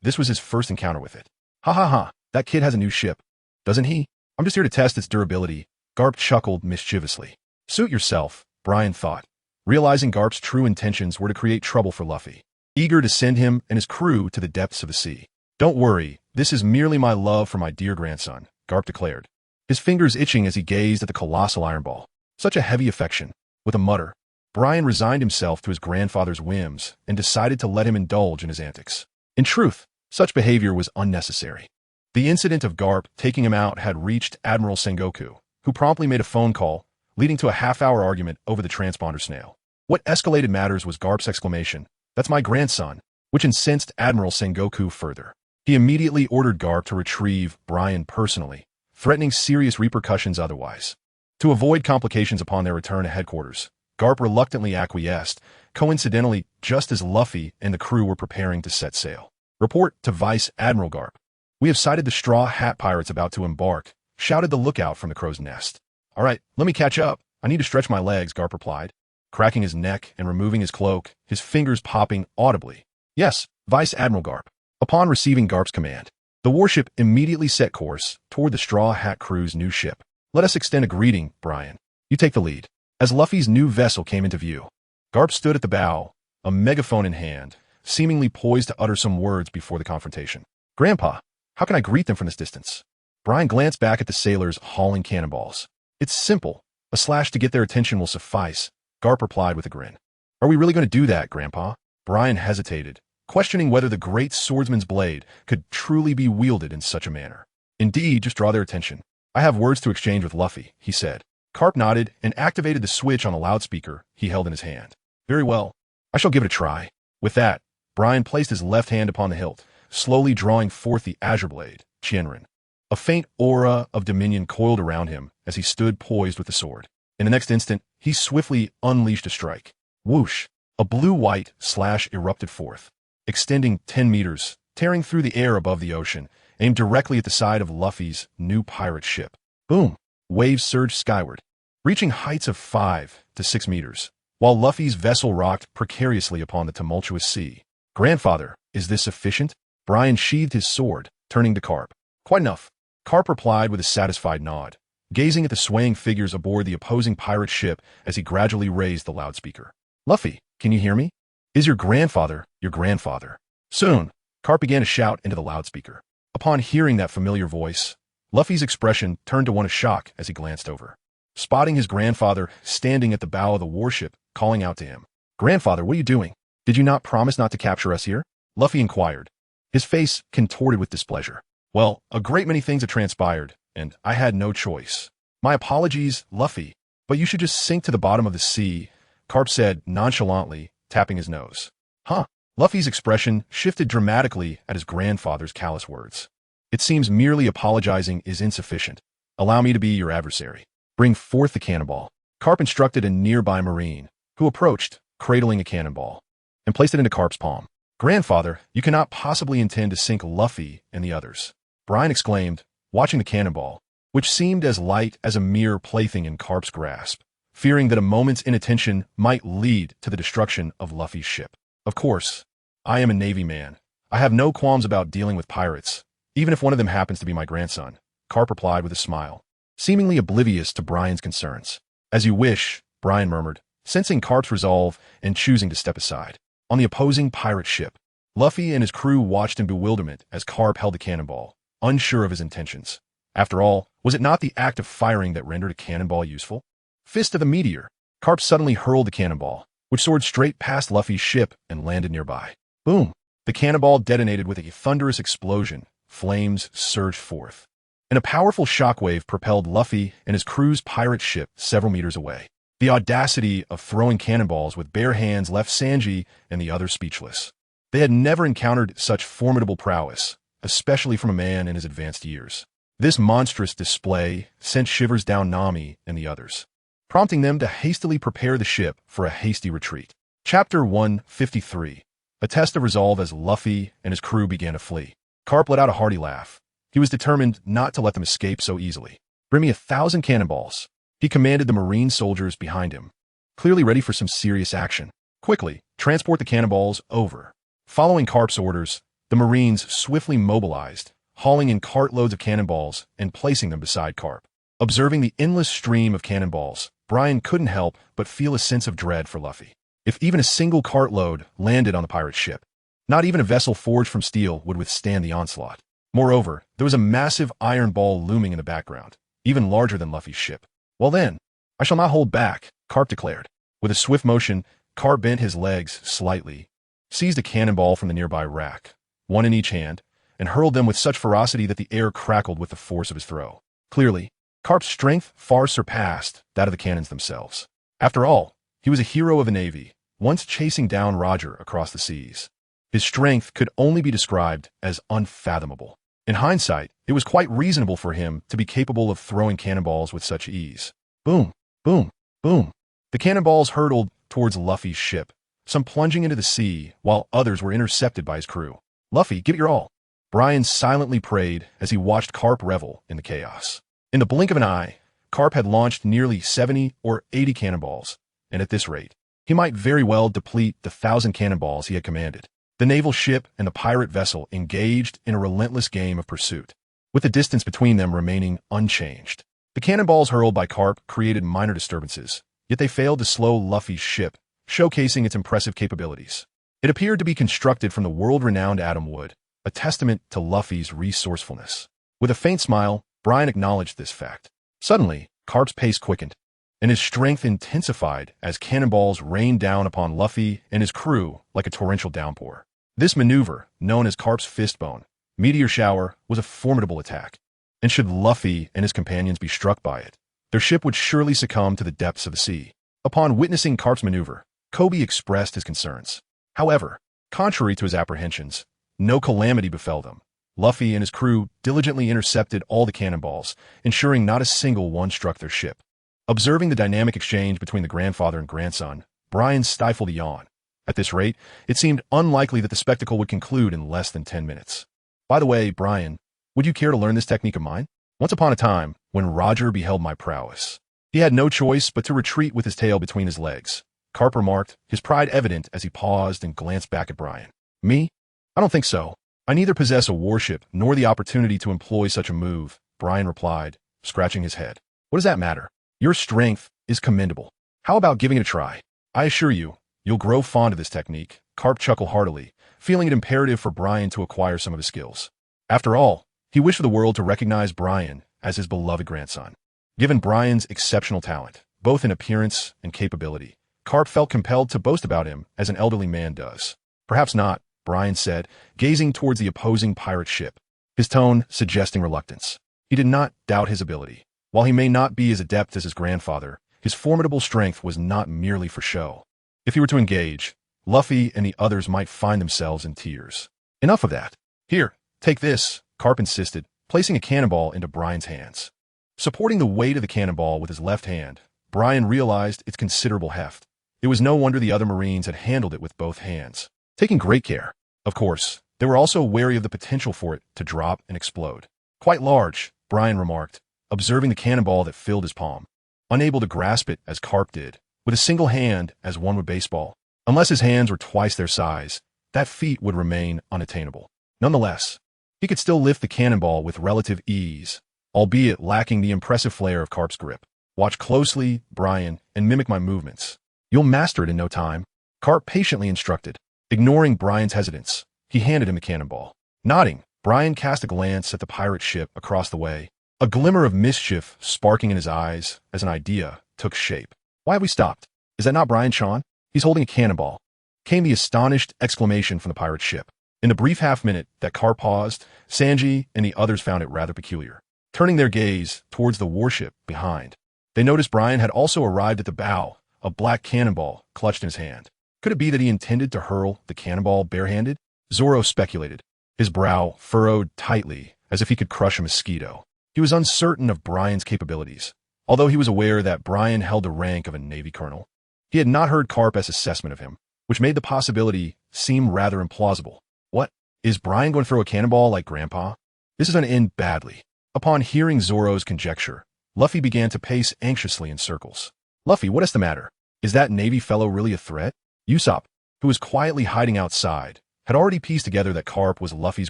this was his first encounter with it. Ha ha ha, that kid has a new ship, doesn't he? I'm just here to test its durability, Garp chuckled mischievously. Suit yourself, Brian thought, realizing Garp's true intentions were to create trouble for Luffy, eager to send him and his crew to the depths of the sea. Don't worry, this is merely my love for my dear grandson, Garp declared, his fingers itching as he gazed at the colossal iron ball. Such a heavy affection. With a mutter, Brian resigned himself to his grandfather's whims and decided to let him indulge in his antics. In truth, such behavior was unnecessary. The incident of Garp taking him out had reached Admiral Sengoku, who promptly made a phone call, leading to a half-hour argument over the transponder snail. What escalated matters was Garp's exclamation, "That's my grandson," which incensed Admiral Sengoku further. He immediately ordered Garp to retrieve Brian personally, threatening serious repercussions otherwise. To avoid complications upon their return to headquarters, Garp reluctantly acquiesced, coincidentally just as Luffy and the crew were preparing to set sail. "Report to Vice Admiral Garp. We have sighted the Straw Hat Pirates about to embark," shouted the lookout from the crow's nest. "All right, let me catch up. I need to stretch my legs," Garp replied, cracking his neck and removing his cloak, his fingers popping audibly. "Yes, Vice Admiral Garp." Upon receiving Garp's command, the warship immediately set course toward the Straw Hat crew's new ship. "Let us extend a greeting, Brian. You take the lead." As Luffy's new vessel came into view, Garp stood at the bow, a megaphone in hand, seemingly poised to utter some words before the confrontation. "Grandpa, how can I greet them from this distance?" Brian glanced back at the sailors hauling cannonballs. "It's simple. A slash to get their attention will suffice," Garp replied with a grin. "Are we really going to do that, Grandpa?" Brian hesitated, questioning whether the great swordsman's blade could truly be wielded in such a manner. "Indeed, just draw their attention. I have words to exchange with Luffy," he said. Garp nodded and activated the switch on the loudspeaker he held in his hand. "Very well. I shall give it a try." With that, Brian placed his left hand upon the hilt, slowly drawing forth the azure blade, Chienrin. A faint aura of dominion coiled around him as he stood poised with the sword. In the next instant, he swiftly unleashed a strike. Whoosh! A blue-white slash erupted forth, extending 10 meters, tearing through the air above the ocean, aimed directly at the side of Luffy's new pirate ship. Boom! Waves surged skyward, reaching heights of 5 to 6 meters, while Luffy's vessel rocked precariously upon the tumultuous sea. "Grandfather, is this sufficient?" Brian sheathed his sword, turning to Garp. "Quite enough," Garp replied with a satisfied nod, gazing at the swaying figures aboard the opposing pirate ship as he gradually raised the loudspeaker. "Luffy, can you hear me? Is your grandfather your grandfather?" Soon, Garp began to shout into the loudspeaker. Upon hearing that familiar voice, Luffy's expression turned to one of shock as he glanced over, spotting his grandfather standing at the bow of the warship, calling out to him. "Grandfather, what are you doing? Did you not promise not to capture us here?" Luffy inquired, his face contorted with displeasure. "Well, a great many things had transpired, and I had no choice. My apologies, Luffy, but you should just sink to the bottom of the sea," Garp said nonchalantly, tapping his nose. "Huh?" Luffy's expression shifted dramatically at his grandfather's callous words. "It seems merely apologizing is insufficient. Allow me to be your adversary. Bring forth the cannonball." Garp instructed a nearby marine, who approached, cradling a cannonball, and placed it into Garp's palm. "Grandfather, you cannot possibly intend to sink Luffy and the others," Brian exclaimed, watching the cannonball, which seemed as light as a mere plaything in Garp's grasp, fearing that a moment's inattention might lead to the destruction of Luffy's ship. "Of course, I am a Navy man. I have no qualms about dealing with pirates, even if one of them happens to be my grandson," Garp replied with a smile, seemingly oblivious to Brian's concerns. "As you wish," Brian murmured, sensing Garp's resolve and choosing to step aside. On the opposing pirate ship, Luffy and his crew watched in bewilderment as Garp held the cannonball, unsure of his intentions. After all, was it not the act of firing that rendered a cannonball useful? Fist of the Meteor. Garp suddenly hurled the cannonball, which soared straight past Luffy's ship and landed nearby. Boom! The cannonball detonated with a thunderous explosion. Flames surged forth, and a powerful shockwave propelled Luffy and his crew's pirate ship several meters away. The audacity of throwing cannonballs with bare hands left Sanji and the others speechless. They had never encountered such formidable prowess, especially from a man in his advanced years. This monstrous display sent shivers down Nami and the others, prompting them to hastily prepare the ship for a hasty retreat. Chapter 153. A test of resolve as Luffy and his crew began to flee. Garp let out a hearty laugh. He was determined not to let them escape so easily. "Bring me 1,000 cannonballs," he commanded the marine soldiers behind him, clearly ready for some serious action. "Quickly, transport the cannonballs over." Following Garp's orders, the marines swiftly mobilized, hauling in cartloads of cannonballs and placing them beside Garp. Observing the endless stream of cannonballs, Brian couldn't help but feel a sense of dread for Luffy. If even a single cartload landed on the pirate ship, Not even a vessel forged from steel would withstand the onslaught. Moreover, there was a massive iron ball looming in the background, even larger than Luffy's ship. Well then, I shall not hold back, Garp declared. With a swift motion, Garp bent his legs slightly, seized a cannonball from the nearby rack, one in each hand, and hurled them with such ferocity that the air crackled with the force of his throw. Clearly, Garp's strength far surpassed that of the cannons themselves. After all, he was a hero of the Navy, once chasing down Roger across the seas. His strength could only be described as unfathomable. In hindsight, it was quite reasonable for him to be capable of throwing cannonballs with such ease. Boom, boom, boom. The cannonballs hurtled towards Luffy's ship, some plunging into the sea, while others were intercepted by his crew. Luffy, give it your all. Brian silently prayed as he watched Garp revel in the chaos. In the blink of an eye, Garp had launched nearly 70 or 80 cannonballs, and at this rate, he might very well deplete the 1,000 cannonballs he had commanded. The naval ship and the pirate vessel engaged in a relentless game of pursuit, with the distance between them remaining unchanged. The cannonballs hurled by Garp created minor disturbances, yet they failed to slow Luffy's ship, showcasing its impressive capabilities. It appeared to be constructed from the world-renowned atom wood, a testament to Luffy's resourcefulness. With a faint smile, Brian acknowledged this fact. Suddenly, Garp's pace quickened, and his strength intensified as cannonballs rained down upon Luffy and his crew like a torrential downpour. This maneuver, known as Garp's fistbone, meteor shower, was a formidable attack, and should Luffy and his companions be struck by it, their ship would surely succumb to the depths of the sea. Upon witnessing Garp's maneuver, Kobe expressed his concerns. However, contrary to his apprehensions, no calamity befell them. Luffy and his crew diligently intercepted all the cannonballs, ensuring not a single one struck their ship. Observing the dynamic exchange between the grandfather and grandson, Brian stifled a yawn. At this rate, it seemed unlikely that the spectacle would conclude in less than 10 minutes. By the way, Brian, would you care to learn this technique of mine? Once upon a time, when Roger beheld my prowess, he had no choice but to retreat with his tail between his legs. Garp remarked, his pride evident as he paused and glanced back at Brian. Me? I don't think so. I neither possess a warship nor the opportunity to employ such a move, Brian replied, scratching his head. What does that matter? Your strength is commendable. How about giving it a try? I assure you, you'll grow fond of this technique. Garp chuckled heartily, feeling it imperative for Brian to acquire some of his skills. After all, he wished for the world to recognize Brian as his beloved grandson. Given Brian's exceptional talent, both in appearance and capability, Garp felt compelled to boast about him as an elderly man does. Perhaps not, Brian said, gazing towards the opposing pirate ship, his tone suggesting reluctance. He did not doubt his ability. While he may not be as adept as his grandfather, his formidable strength was not merely for show. If he were to engage, Luffy and the others might find themselves in tears. Enough of that. Here, take this, Garp insisted, placing a cannonball into Brian's hands. Supporting the weight of the cannonball with his left hand, Brian realized its considerable heft. It was no wonder the other Marines had handled it with both hands, taking great care. Of course, they were also wary of the potential for it to drop and explode. Quite large, Brian remarked, observing the cannonball that filled his palm. Unable to grasp it as Garp did, with a single hand as one would baseball. Unless his hands were twice their size, that feat would remain unattainable. Nonetheless, he could still lift the cannonball with relative ease, albeit lacking the impressive flair of Garp's grip. Watch closely, Brian, and mimic my movements. You'll master it in no time. Garp patiently instructed. Ignoring Brian's hesitance, he handed him the cannonball. Nodding, Brian cast a glance at the pirate ship across the way, a glimmer of mischief sparking in his eyes as an idea took shape. Why have we stopped? Is that not Brian Shawn? He's holding a cannonball. Came the astonished exclamation from the pirate ship. In the brief half-minute that Garp paused, Sanji and the others found it rather peculiar. Turning their gaze towards the warship behind, they noticed Brian had also arrived at the bow, a black cannonball clutched in his hand. Could it be that he intended to hurl the cannonball barehanded? Zoro speculated, his brow furrowed tightly as if he could crush a mosquito. He was uncertain of Brian's capabilities, although he was aware that Brian held the rank of a Navy colonel. He had not heard Garp's assessment of him, which made the possibility seem rather implausible. What? Is Brian going to throw a cannonball like Grandpa? This is going to end badly. Upon hearing Zoro's conjecture, Luffy began to pace anxiously in circles. Luffy, what is the matter? Is that Navy fellow really a threat? Usopp, who was quietly hiding outside, had already pieced together that Garp was Luffy's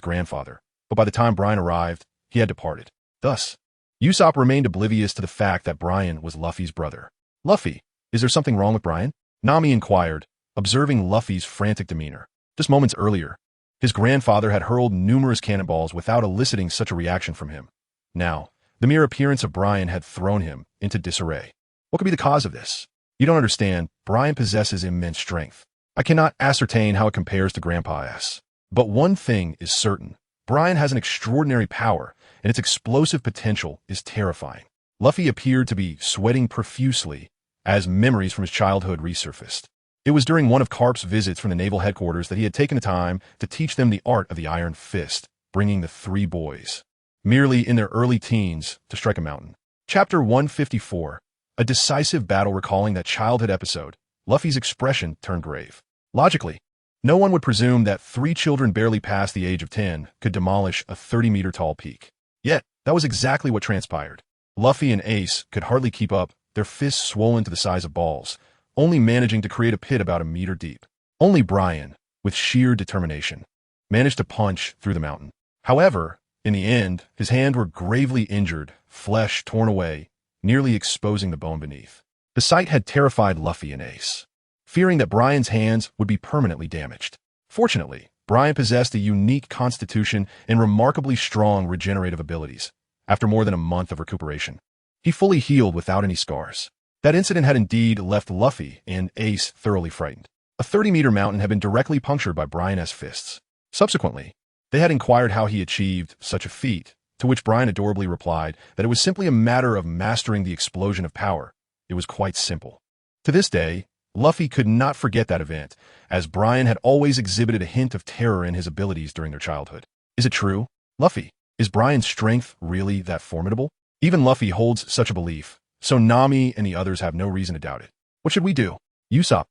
grandfather, but by the time Brian arrived, he had departed. Thus, Usopp remained oblivious to the fact that Brian was Luffy's brother. Luffy, is there something wrong with Brian? Nami inquired, observing Luffy's frantic demeanor. Just moments earlier, His grandfather had hurled numerous cannonballs without eliciting such a reaction from him. Now, the mere appearance of Brian had thrown him into disarray. What could be the cause of this? You don't understand. Brian possesses immense strength. I cannot ascertain how it compares to Grandpa S. But one thing is certain. Brian has an extraordinary power, and its explosive potential is terrifying. Luffy appeared to be sweating profusely as memories from his childhood resurfaced. It was during one of Garp's visits from the naval headquarters that he had taken the time to teach them the art of the Iron Fist, bringing the three boys, merely in their early teens, to strike a mountain. Chapter 154. A decisive battle. Recalling that childhood episode, Luffy's expression turned grave. Logically, no one would presume that three children barely past the age of 10 could demolish a 30-meter-tall peak. Yet, that was exactly what transpired. Luffy and Ace could hardly keep up, their fists swollen to the size of balls, only managing to create a pit about a meter deep. Only Brian, with sheer determination, managed to punch through the mountain. However, in the end, his hands were gravely injured, flesh torn away, nearly exposing the bone beneath. The sight had terrified Luffy and Ace, fearing that Brian's hands would be permanently damaged. Fortunately, Brian possessed a unique constitution and remarkably strong regenerative abilities. After more than a month of recuperation, he fully healed without any scars. That incident had indeed left Luffy and Ace thoroughly frightened. A 30-meter mountain had been directly punctured by Brian's fists. Subsequently, they had inquired how he achieved such a feat, to which Brian adorably replied that it was simply a matter of mastering the explosion of power. It was quite simple. To this day, Luffy could not forget that event, as Brian had always exhibited a hint of terror in his abilities during their childhood. Is it true? Luffy, is Brian's strength really that formidable? Even Luffy holds such a belief, so Nami and the others have no reason to doubt it. What should we do? Usopp,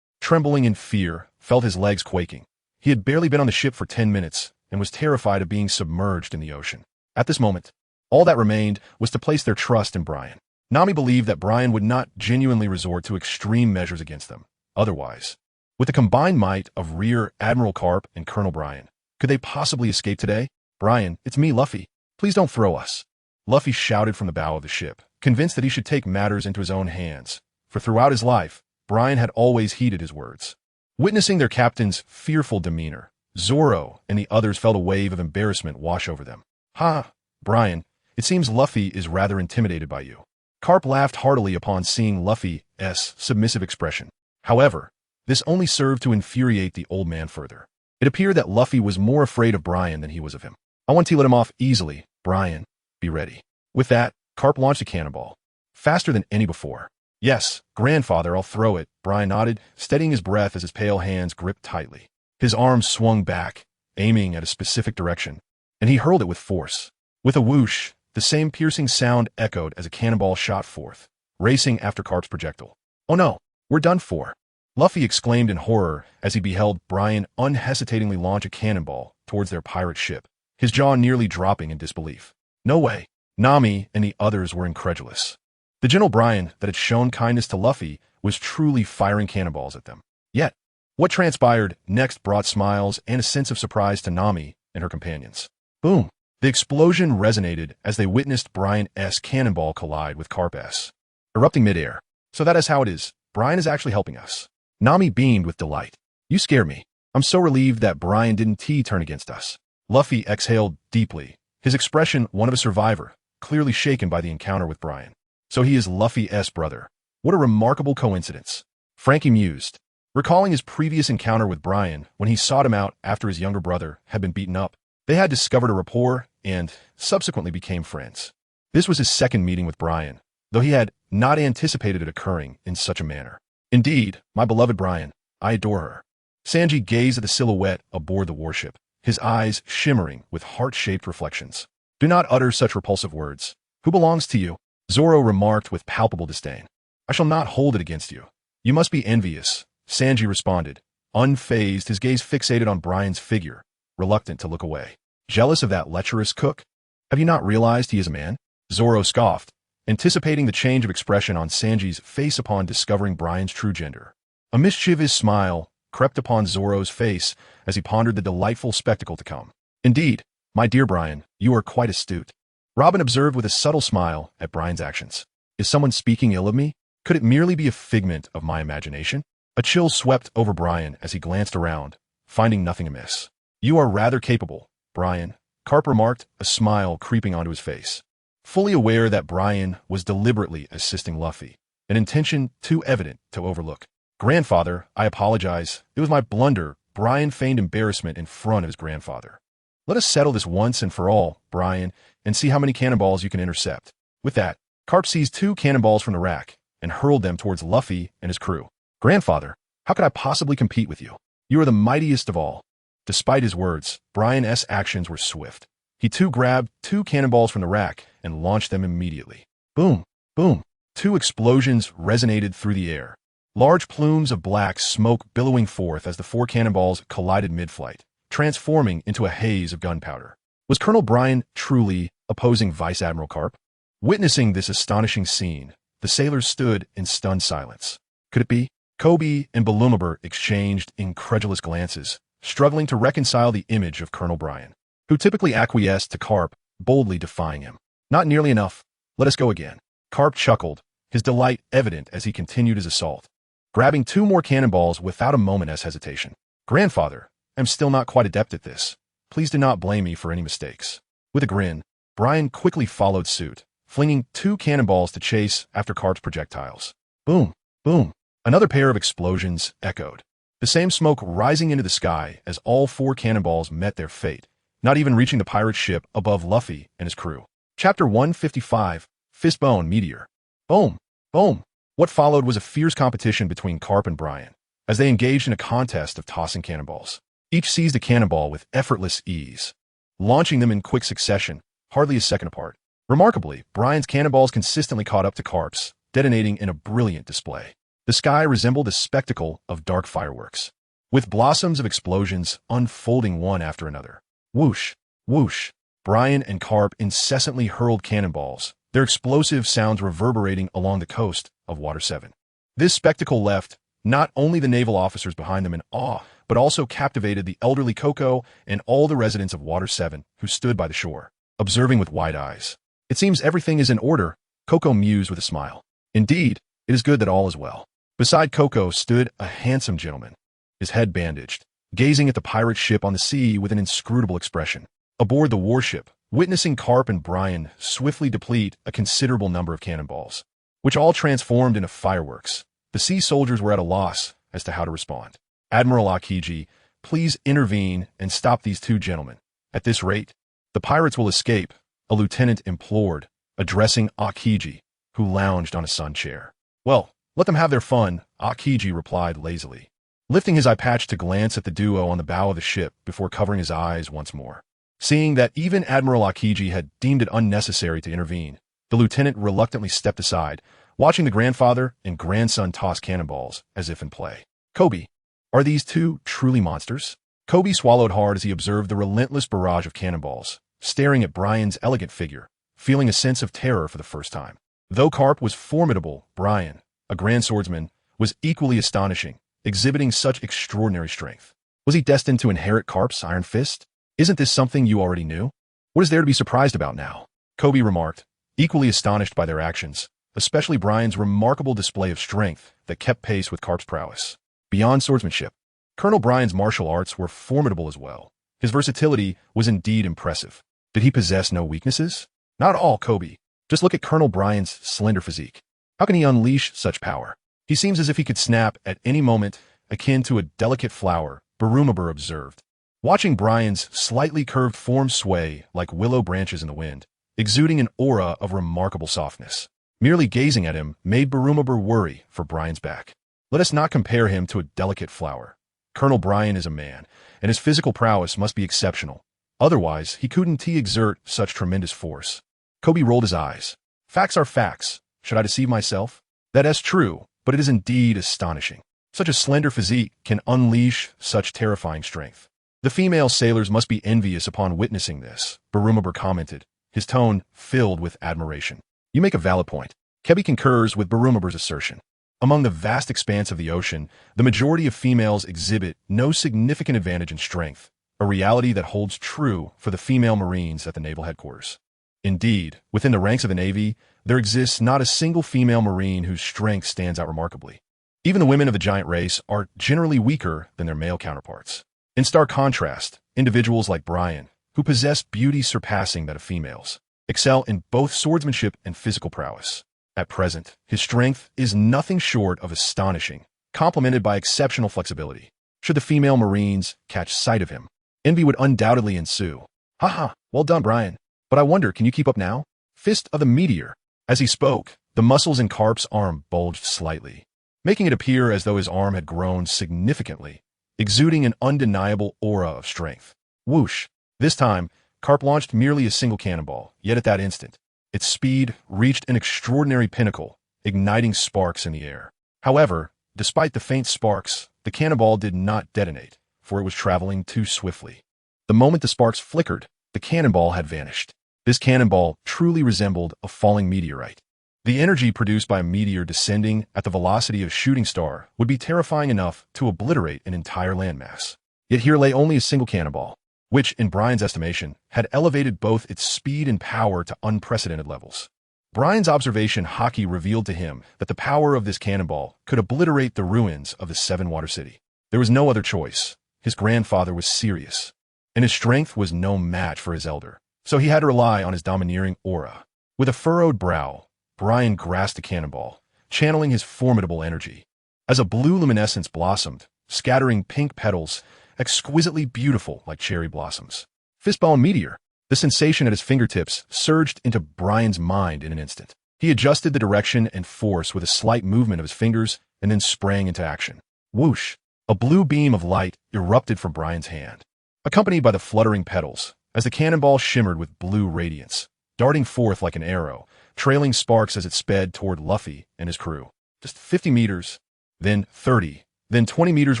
trembling in fear, felt his legs quaking. He had barely been on the ship for 10 minutes and was terrified of being submerged in the ocean. At this moment, all that remained was to place their trust in Brian. Nami believed that Brian would not genuinely resort to extreme measures against them. Otherwise, with the combined might of Rear Admiral Garp and Colonel Brian, could they possibly escape today? Brian, it's me, Luffy. Please don't throw us. Luffy shouted from the bow of the ship, convinced that he should take matters into his own hands, for throughout his life, Brian had always heeded his words. Witnessing their captain's fearful demeanor, Zoro and the others felt a wave of embarrassment wash over them. Ha, Brian, it seems Luffy is rather intimidated by you. Garp laughed heartily upon seeing Luffy's submissive expression. However, this only served to infuriate the old man further. It appeared that Luffy was more afraid of Brian than he was of him. I want to let him off easily, Brian. Be ready. With that, Garp launched a cannonball, faster than any before. Yes, grandfather, I'll throw it, Brian nodded, steadying his breath as his pale hands gripped tightly. His arms swung back, aiming at a specific direction, and he hurled it with force. With a whoosh, the same piercing sound echoed as a cannonball shot forth, racing after Garp's projectile. Oh no, we're done for. Luffy exclaimed in horror as he beheld Brian unhesitatingly launch a cannonball towards their pirate ship, his jaw nearly dropping in disbelief. No way. Nami and the others were incredulous. The gentle Brian that had shown kindness to Luffy was truly firing cannonballs at them. Yet, what transpired next brought smiles and a sense of surprise to Nami and her companions. Boom! The explosion resonated as they witnessed Brian's cannonball collide with Garp's, erupting midair. So that is how it is. Brian is actually helping us. Nami beamed with delight. You scare me. I'm so relieved that Brian didn't turn against us. Luffy exhaled deeply, his expression one of a survivor, clearly shaken by the encounter with Brian. So he is Luffy's brother. What a remarkable coincidence. Frankie mused, recalling his previous encounter with Brian when he sought him out after his younger brother had been beaten up. They had discovered a rapport and subsequently became friends. This was his second meeting with Brian, though he had not anticipated it occurring in such a manner. Indeed, my beloved Brian, I adore her. Sanji gazed at the silhouette aboard the warship, his eyes shimmering with heart-shaped reflections. Do not utter such repulsive words. Who belongs to you? Zoro remarked with palpable disdain. I shall not hold it against you. You must be envious, Sanji responded, unfazed, his gaze fixated on Brian's figure, reluctant to look away. Jealous of that lecherous cook? Have you not realized he is a man? Zoro scoffed, anticipating the change of expression on Sanji's face upon discovering Brian's true gender. A mischievous smile crept upon Zoro's face as he pondered the delightful spectacle to come. Indeed, my dear Brian, you are quite astute. Robin observed with a subtle smile at Brian's actions. Is someone speaking ill of me? Could it merely be a figment of my imagination? A chill swept over Brian as he glanced around, finding nothing amiss. You are rather capable, Brian, Garp remarked, a smile creeping onto his face. Fully aware that Brian was deliberately assisting Luffy, an intention too evident to overlook. Grandfather, I apologize. It was my blunder. Brian feigned embarrassment in front of his grandfather. Let us settle this once and for all, Brian, and see how many cannonballs you can intercept. With that, Garp seized 2 cannonballs from the rack and hurled them towards Luffy and his crew. Grandfather, how could I possibly compete with you? You are the mightiest of all. Despite his words, Brian's actions were swift. He too grabbed 2 cannonballs from the rack and launched them immediately. Boom, boom. 2 explosions resonated through the air. Large plumes of black smoke billowing forth as the 4 cannonballs collided mid-flight, transforming into a haze of gunpowder. Was Colonel Brian truly opposing Vice Admiral Garp? Witnessing this astonishing scene, the sailors stood in stunned silence. Could it be? Kobe and Balumabur exchanged incredulous glances, struggling to reconcile the image of Colonel Brian, who typically acquiesced to Garp, boldly defying him. Not nearly enough. Let us go again. Garp chuckled, his delight evident as he continued his assault, grabbing 2 more cannonballs without a moment's hesitation. Grandfather, I'm still not quite adept at this. Please do not blame me for any mistakes. With a grin, Brian quickly followed suit, flinging 2 cannonballs to chase after Garp's projectiles. Boom, boom. Another pair of explosions echoed, the same smoke rising into the sky as all 4 cannonballs met their fate, not even reaching the pirate ship above Luffy and his crew. Chapter 155, Fistbone Meteor. Boom, boom. What followed was a fierce competition between Garp and Brian, as they engaged in a contest of tossing cannonballs. Each seized a cannonball with effortless ease, launching them in quick succession, hardly a second apart. Remarkably, Brian's cannonballs consistently caught up to Garp's, detonating in a brilliant display. The sky resembled a spectacle of dark fireworks, with blossoms of explosions unfolding one after another. Whoosh, whoosh. Brian and Garp incessantly hurled cannonballs, their explosive sounds reverberating along the coast of Water 7. This spectacle left not only the naval officers behind them in awe, but also captivated the elderly Coco and all the residents of Water 7 who stood by the shore, observing with wide eyes. It seems everything is in order, Coco mused with a smile. Indeed, it is good that all is well. Beside Coco stood a handsome gentleman, his head bandaged, gazing at the pirate ship on the sea with an inscrutable expression. Aboard the warship, witnessing Garp and Brian swiftly deplete a considerable number of cannonballs, which all transformed into fireworks, the sea soldiers were at a loss as to how to respond. Admiral Aokiji, please intervene and stop these 2 gentlemen. At this rate, the pirates will escape, a lieutenant implored, addressing Aokiji, who lounged on a sun chair. Well, let them have their fun, Aokiji replied lazily, lifting his eye patch to glance at the duo on the bow of the ship before covering his eyes once more. Seeing that even Admiral Aokiji had deemed it unnecessary to intervene, the lieutenant reluctantly stepped aside, watching the grandfather and grandson toss cannonballs as if in play. Kobe, are these 2 truly monsters? Kobe swallowed hard as he observed the relentless barrage of cannonballs, staring at Brian's elegant figure, feeling a sense of terror for the first time. Though Garp was formidable, Brian, a grand swordsman, was equally astonishing, exhibiting such extraordinary strength. Was he destined to inherit Garp's iron fist? Isn't this something you already knew? What is there to be surprised about now? Kobe remarked, equally astonished by their actions, especially Brian's remarkable display of strength that kept pace with Garp's prowess. Beyond swordsmanship, Colonel Brian's martial arts were formidable as well. His versatility was indeed impressive. Did he possess no weaknesses? Not all, Kobe. Just look at Colonel Brian's slender physique. How can he unleash such power? He seems as if he could snap at any moment, akin to a delicate flower, Barumabur observed, watching Brian's slightly curved form sway like willow branches in the wind, exuding an aura of remarkable softness. Merely gazing at him made Barumabur worry for Brian's back. Let us not compare him to a delicate flower. Colonel Brian is a man, and his physical prowess must be exceptional. Otherwise, he couldn't exert such tremendous force. Kobe rolled his eyes. Facts are facts. Should I deceive myself? That is true, but it is indeed astonishing. Such a slender physique can unleash such terrifying strength. The female sailors must be envious upon witnessing this, Barumabur commented, his tone filled with admiration. You make a valid point. Kebi concurs with Barumabur's assertion. Among the vast expanse of the ocean, the majority of females exhibit no significant advantage in strength, a reality that holds true for the female Marines at the naval headquarters. Indeed, within the ranks of the Navy, there exists not a single female Marine whose strength stands out remarkably. Even the women of the giant race are generally weaker than their male counterparts. In stark contrast, individuals like Brian, who possess beauty surpassing that of females, excel in both swordsmanship and physical prowess. At present, his strength is nothing short of astonishing, complemented by exceptional flexibility. Should the female Marines catch sight of him, envy would undoubtedly ensue. Haha, well done, Brian. But I wonder, can you keep up now? Fist of the Meteor. As he spoke, the muscles in Garp's arm bulged slightly, making it appear as though his arm had grown significantly, exuding an undeniable aura of strength. Whoosh! This time, Garp launched merely a single cannonball, yet at that instant, its speed reached an extraordinary pinnacle, igniting sparks in the air. However, despite the faint sparks, the cannonball did not detonate, for it was traveling too swiftly. The moment the sparks flickered, the cannonball had vanished. This cannonball truly resembled a falling meteorite. The energy produced by a meteor descending at the velocity of a shooting star would be terrifying enough to obliterate an entire landmass. Yet here lay only a single cannonball, which, in Brian's estimation, had elevated both its speed and power to unprecedented levels. Brian's observation hockey revealed to him that the power of this cannonball could obliterate the ruins of the Seven-Water City. There was no other choice. His grandfather was serious, and his strength was no match for his elder, so he had to rely on his domineering aura. With a furrowed brow, Brian grasped the cannonball, channeling his formidable energy. As a blue luminescence blossomed, scattering pink petals, exquisitely beautiful like cherry blossoms. Fistball Meteor. The sensation at his fingertips surged into Brian's mind in an instant. He adjusted the direction and force with a slight movement of his fingers and then sprang into action. Whoosh! A blue beam of light erupted from Brian's hand, accompanied by the fluttering petals, as the cannonball shimmered with blue radiance, darting forth like an arrow, trailing sparks as it sped toward Luffy and his crew. Just 50 meters, then 30, then 20 meters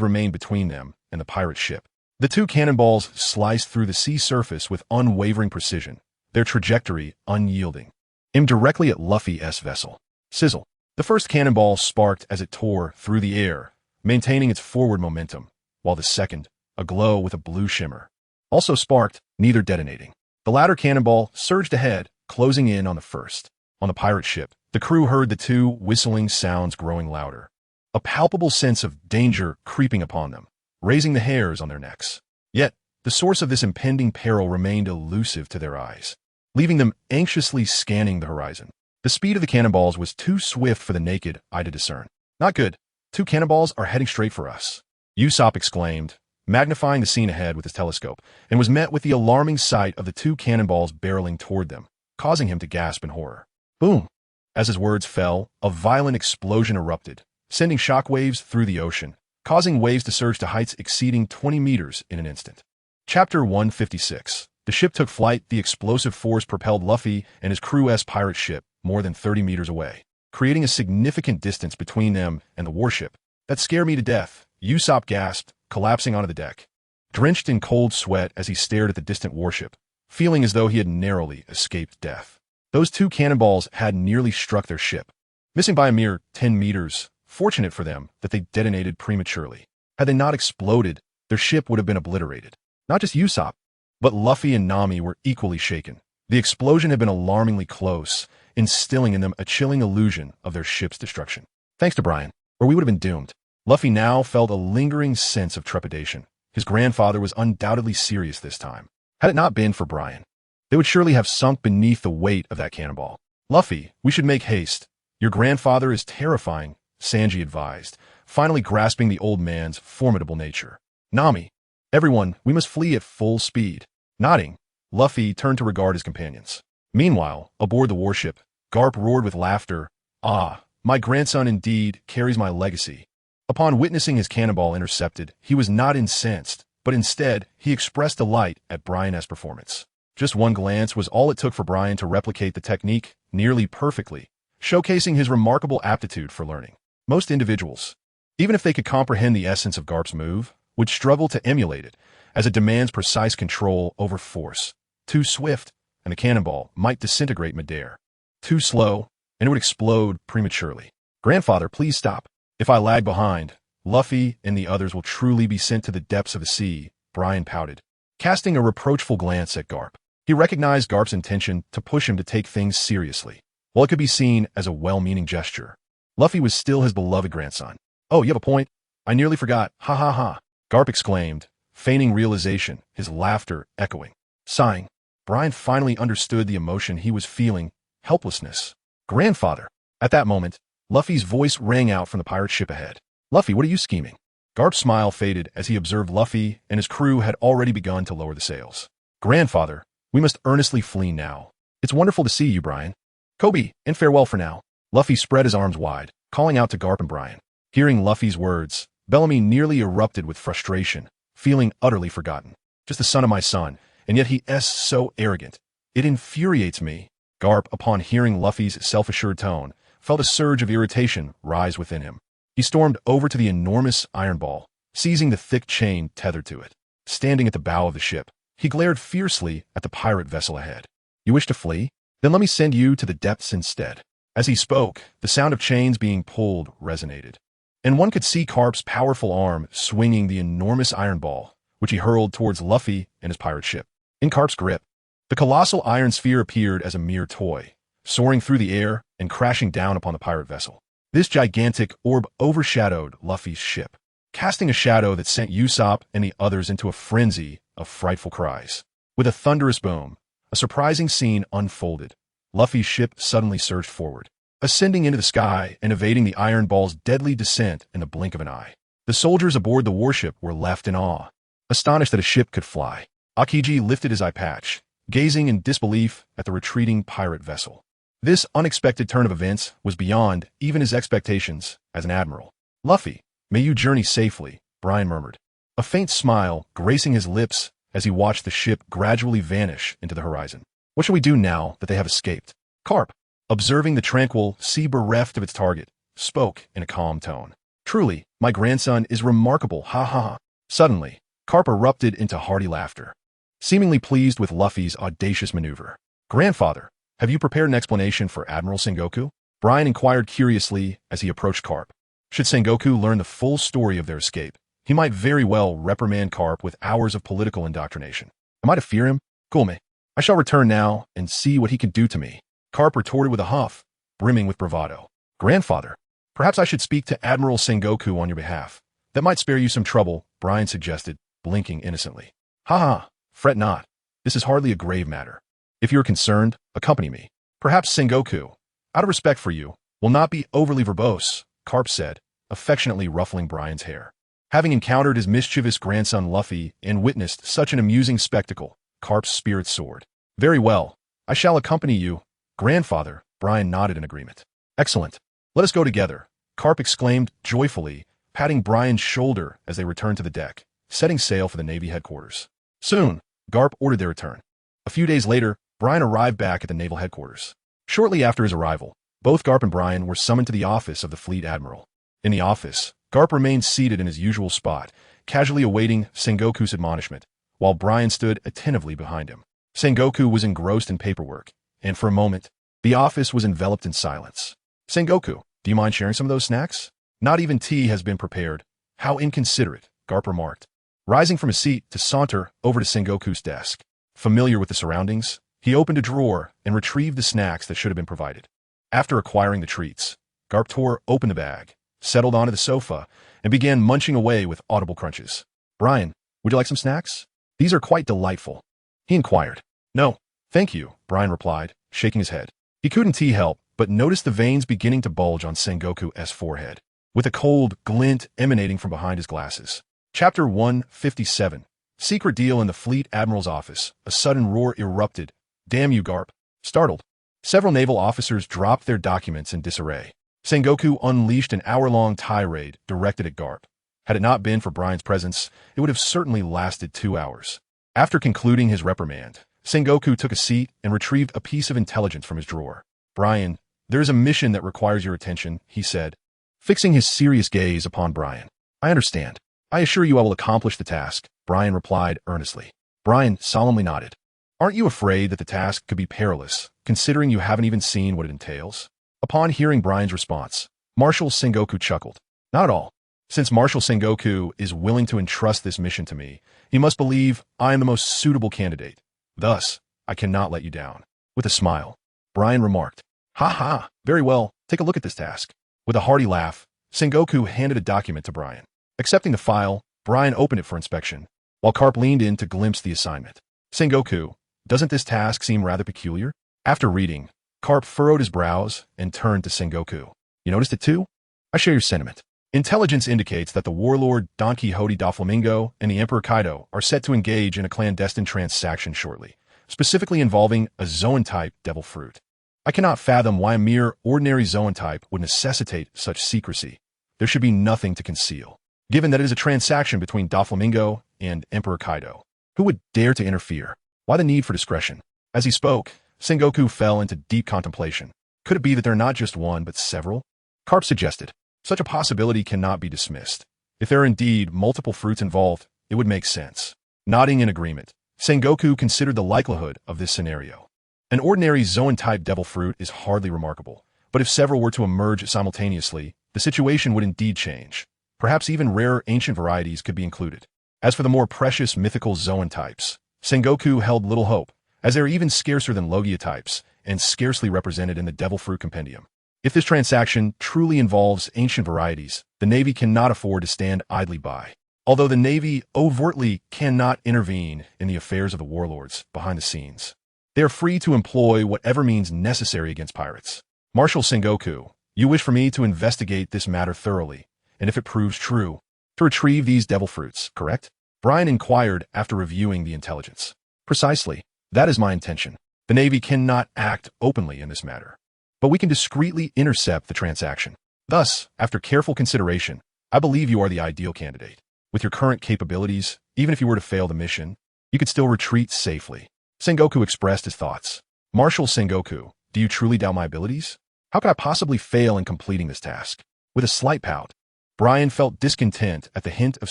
remained between them and the pirate ship. The two cannonballs sliced through the sea surface with unwavering precision, their trajectory unyielding, aimed directly at Luffy's vessel. Sizzle. The first cannonball sparked as it tore through the air, maintaining its forward momentum, while the second, aglow with a blue shimmer, also sparked, neither detonating. The latter cannonball surged ahead, closing in on the first. On the pirate ship, the crew heard the two whistling sounds growing louder, a palpable sense of danger creeping upon them, raising the hairs on their necks. Yet, the source of this impending peril remained elusive to their eyes, leaving them anxiously scanning the horizon. The speed of the cannonballs was too swift for the naked eye to discern. Not good. 2 cannonballs are heading straight for us, Usopp exclaimed, magnifying the scene ahead with his telescope, and was met with the alarming sight of the 2 cannonballs barreling toward them, causing him to gasp in horror. Boom! As his words fell, a violent explosion erupted, sending shockwaves through the ocean, causing waves to surge to heights exceeding 20 meters in an instant. Chapter 156. The ship took flight. The explosive force propelled Luffy and his crew's pirate ship more than 30 meters away, creating a significant distance between them and the warship. That scared me to death, Usopp gasped, collapsing onto the deck, drenched in cold sweat as he stared at the distant warship, feeling as though he had narrowly escaped death. Those 2 cannonballs had nearly struck their ship, missing by a mere 10 meters. Fortunate for them that they detonated prematurely. Had they not exploded, their ship would have been obliterated. Not just Usopp, but Luffy and Nami were equally shaken. The explosion had been alarmingly close, instilling in them a chilling illusion of their ship's destruction. Thanks to Brian, or we would have been doomed. Luffy now felt a lingering sense of trepidation. His grandfather was undoubtedly serious this time. Had it not been for Brian, they would surely have sunk beneath the weight of that cannonball. Luffy, we should make haste. Your grandfather is terrifying, Sanji advised, finally grasping the old man's formidable nature. Nami, everyone, we must flee at full speed. Nodding, Luffy turned to regard his companions. Meanwhile, aboard the warship, Garp roared with laughter. Ah, my grandson indeed carries my legacy. Upon witnessing his cannonball intercepted, he was not incensed, but instead, he expressed delight at Brian's performance. Just one glance was all it took for Brian to replicate the technique nearly perfectly, showcasing his remarkable aptitude for learning. Most individuals, even if they could comprehend the essence of Garp's move, would struggle to emulate it, as it demands precise control over force. Too swift, and the cannonball might disintegrate midair. Too slow, and it would explode prematurely. Grandfather, please stop. If I lag behind, Luffy and the others will truly be sent to the depths of the sea, Brian pouted, casting a reproachful glance at Garp. He recognized Garp's intention to push him to take things seriously, while it could be seen as a well-meaning gesture. Luffy was still his beloved grandson. Oh, you have a point. I nearly forgot. Ha ha ha. Garp exclaimed, feigning realization, his laughter echoing. Sighing, Brian finally understood the emotion he was feeling, helplessness. Grandfather. At that moment, Luffy's voice rang out from the pirate ship ahead. Luffy, what are you scheming? Garp's smile faded as he observed Luffy and his crew had already begun to lower the sails. Grandfather, we must earnestly flee now. It's wonderful to see you, Brian. Kobe, and farewell for now. Luffy spread his arms wide, calling out to Garp and Brian. Hearing Luffy's words, Bellamy nearly erupted with frustration, feeling utterly forgotten. Just the son of my son, and yet he is so arrogant. It infuriates me. Garp, upon hearing Luffy's self-assured tone, felt a surge of irritation rise within him. He stormed over to the enormous iron ball, seizing the thick chain tethered to it. Standing at the bow of the ship, he glared fiercely at the pirate vessel ahead. You wish to flee? Then let me send you to the depths instead. As he spoke, the sound of chains being pulled resonated, and one could see Garp's powerful arm swinging the enormous iron ball, which he hurled towards Luffy and his pirate ship. In Garp's grip, the colossal iron sphere appeared as a mere toy, soaring through the air and crashing down upon the pirate vessel. This gigantic orb overshadowed Luffy's ship, casting a shadow that sent Usopp and the others into a frenzy of frightful cries. With a thunderous boom, a surprising scene unfolded. Luffy's ship suddenly surged forward, ascending into the sky and evading the iron ball's deadly descent in the blink of an eye. The soldiers aboard the warship were left in awe, astonished that a ship could fly. Akiji lifted his eye patch, gazing in disbelief at the retreating pirate vessel. This unexpected turn of events was beyond even his expectations as an admiral. Luffy, may you journey safely, Brian murmured, a faint smile gracing his lips as he watched the ship gradually vanish into the horizon. What shall we do now that they have escaped? Garp, observing the tranquil sea bereft of its target, spoke in a calm tone. Truly, my grandson is remarkable, ha ha ha. Suddenly, Garp erupted into hearty laughter, seemingly pleased with Luffy's audacious maneuver. Grandfather, have you prepared an explanation for Admiral Sengoku? Brian inquired curiously as he approached Garp. Should Sengoku learn the full story of their escape, he might very well reprimand Garp with hours of political indoctrination. Am I to fear him? Gulme, I shall return now and see what he can do to me. Garp retorted with a huff, brimming with bravado. Grandfather, perhaps I should speak to Admiral Sengoku on your behalf. That might spare you some trouble, Brian suggested, blinking innocently. Ha ha, fret not. This is hardly a grave matter. If you are concerned, accompany me. Perhaps Sengoku, out of respect for you, will not be overly verbose, Garp said, affectionately ruffling Brian's hair. Having encountered his mischievous grandson Luffy and witnessed such an amusing spectacle, Garp's spirits soared. Very well, I shall accompany you. Grandfather, Brian nodded in agreement. Excellent. Let us go together, Garp exclaimed joyfully, patting Brian's shoulder as they returned to the deck, setting sail for the Navy headquarters. Soon, Garp ordered their return. A few days later, Brian arrived back at the naval headquarters. Shortly after his arrival, both Garp and Brian were summoned to the office of the fleet admiral. In the office, Garp remained seated in his usual spot, casually awaiting Sengoku's admonishment, while Brian stood attentively behind him. Sengoku was engrossed in paperwork, and for a moment, the office was enveloped in silence. Sengoku, do you mind sharing some of those snacks? Not even tea has been prepared. How inconsiderate, Garp remarked, rising from his seat to saunter over to Sengoku's desk. Familiar with the surroundings, he opened a drawer and retrieved the snacks that should have been provided. After acquiring the treats, Garp tore open the bag, settled onto the sofa, and began munching away with audible crunches. Brian, would you like some snacks? These are quite delightful, he inquired. No, thank you, Brian replied, shaking his head. He couldn't help but notice the veins beginning to bulge on Sengoku's forehead, with a cold glint emanating from behind his glasses. Chapter 157. Secret deal in the fleet admiral's office. A sudden roar erupted. Damn you, Garp. Startled, several naval officers dropped their documents in disarray. Sengoku unleashed an hour-long tirade directed at Garp. Had it not been for Brian's presence, it would have certainly lasted 2 hours. After concluding his reprimand, Sengoku took a seat and retrieved a piece of intelligence from his drawer. Brian, there is a mission that requires your attention, he said, fixing his serious gaze upon Brian. I understand. I assure you I will accomplish the task, Brian replied earnestly. Brian solemnly nodded. Aren't you afraid that the task could be perilous, considering you haven't even seen what it entails? Upon hearing Brian's response, Marshal Sengoku chuckled. Not at all. Since Marshal Sengoku is willing to entrust this mission to me, he must believe I am the most suitable candidate. Thus, I cannot let you down. With a smile, Brian remarked, Ha ha, very well, take a look at this task. With a hearty laugh, Sengoku handed a document to Brian. Accepting the file, Brian opened it for inspection, while Garp leaned in to glimpse the assignment. Sengoku, doesn't this task seem rather peculiar? After reading, Garp furrowed his brows and turned to Sengoku. You noticed it too? I share your sentiment. Intelligence indicates that the warlord Don Quixote Doflamingo and the Emperor Kaido are set to engage in a clandestine transaction shortly, specifically involving a Zoan-type devil fruit. I cannot fathom why a mere ordinary Zoan-type would necessitate such secrecy. There should be nothing to conceal, given that it is a transaction between Doflamingo and Emperor Kaido. Who would dare to interfere? Why the need for discretion? As he spoke, Sengoku fell into deep contemplation. Could it be that there are not just one, but several? Garp suggested. Such a possibility cannot be dismissed. If there are indeed multiple fruits involved, it would make sense. Nodding in agreement, Sengoku considered the likelihood of this scenario. An ordinary Zoan-type devil fruit is hardly remarkable, but if several were to emerge simultaneously, the situation would indeed change. Perhaps even rarer ancient varieties could be included. As for the more precious mythical Zoan types, Sengoku held little hope, as they are even scarcer than Logia types and scarcely represented in the Devil Fruit Compendium. If this transaction truly involves ancient varieties, the Navy cannot afford to stand idly by. Although the Navy overtly cannot intervene in the affairs of the warlords behind the scenes, they are free to employ whatever means necessary against pirates. Marshal Sengoku, you wish for me to investigate this matter thoroughly, and if it proves true, to retrieve these devil fruits, correct? Brian inquired after reviewing the intelligence. Precisely. That is my intention. The Navy cannot act openly in this matter, but we can discreetly intercept the transaction. Thus, after careful consideration, I believe you are the ideal candidate. With your current capabilities, even if you were to fail the mission, you could still retreat safely. Sengoku expressed his thoughts. Marshal Sengoku, do you truly doubt my abilities? How could I possibly fail in completing this task? With a slight pout, Brian felt discontent at the hint of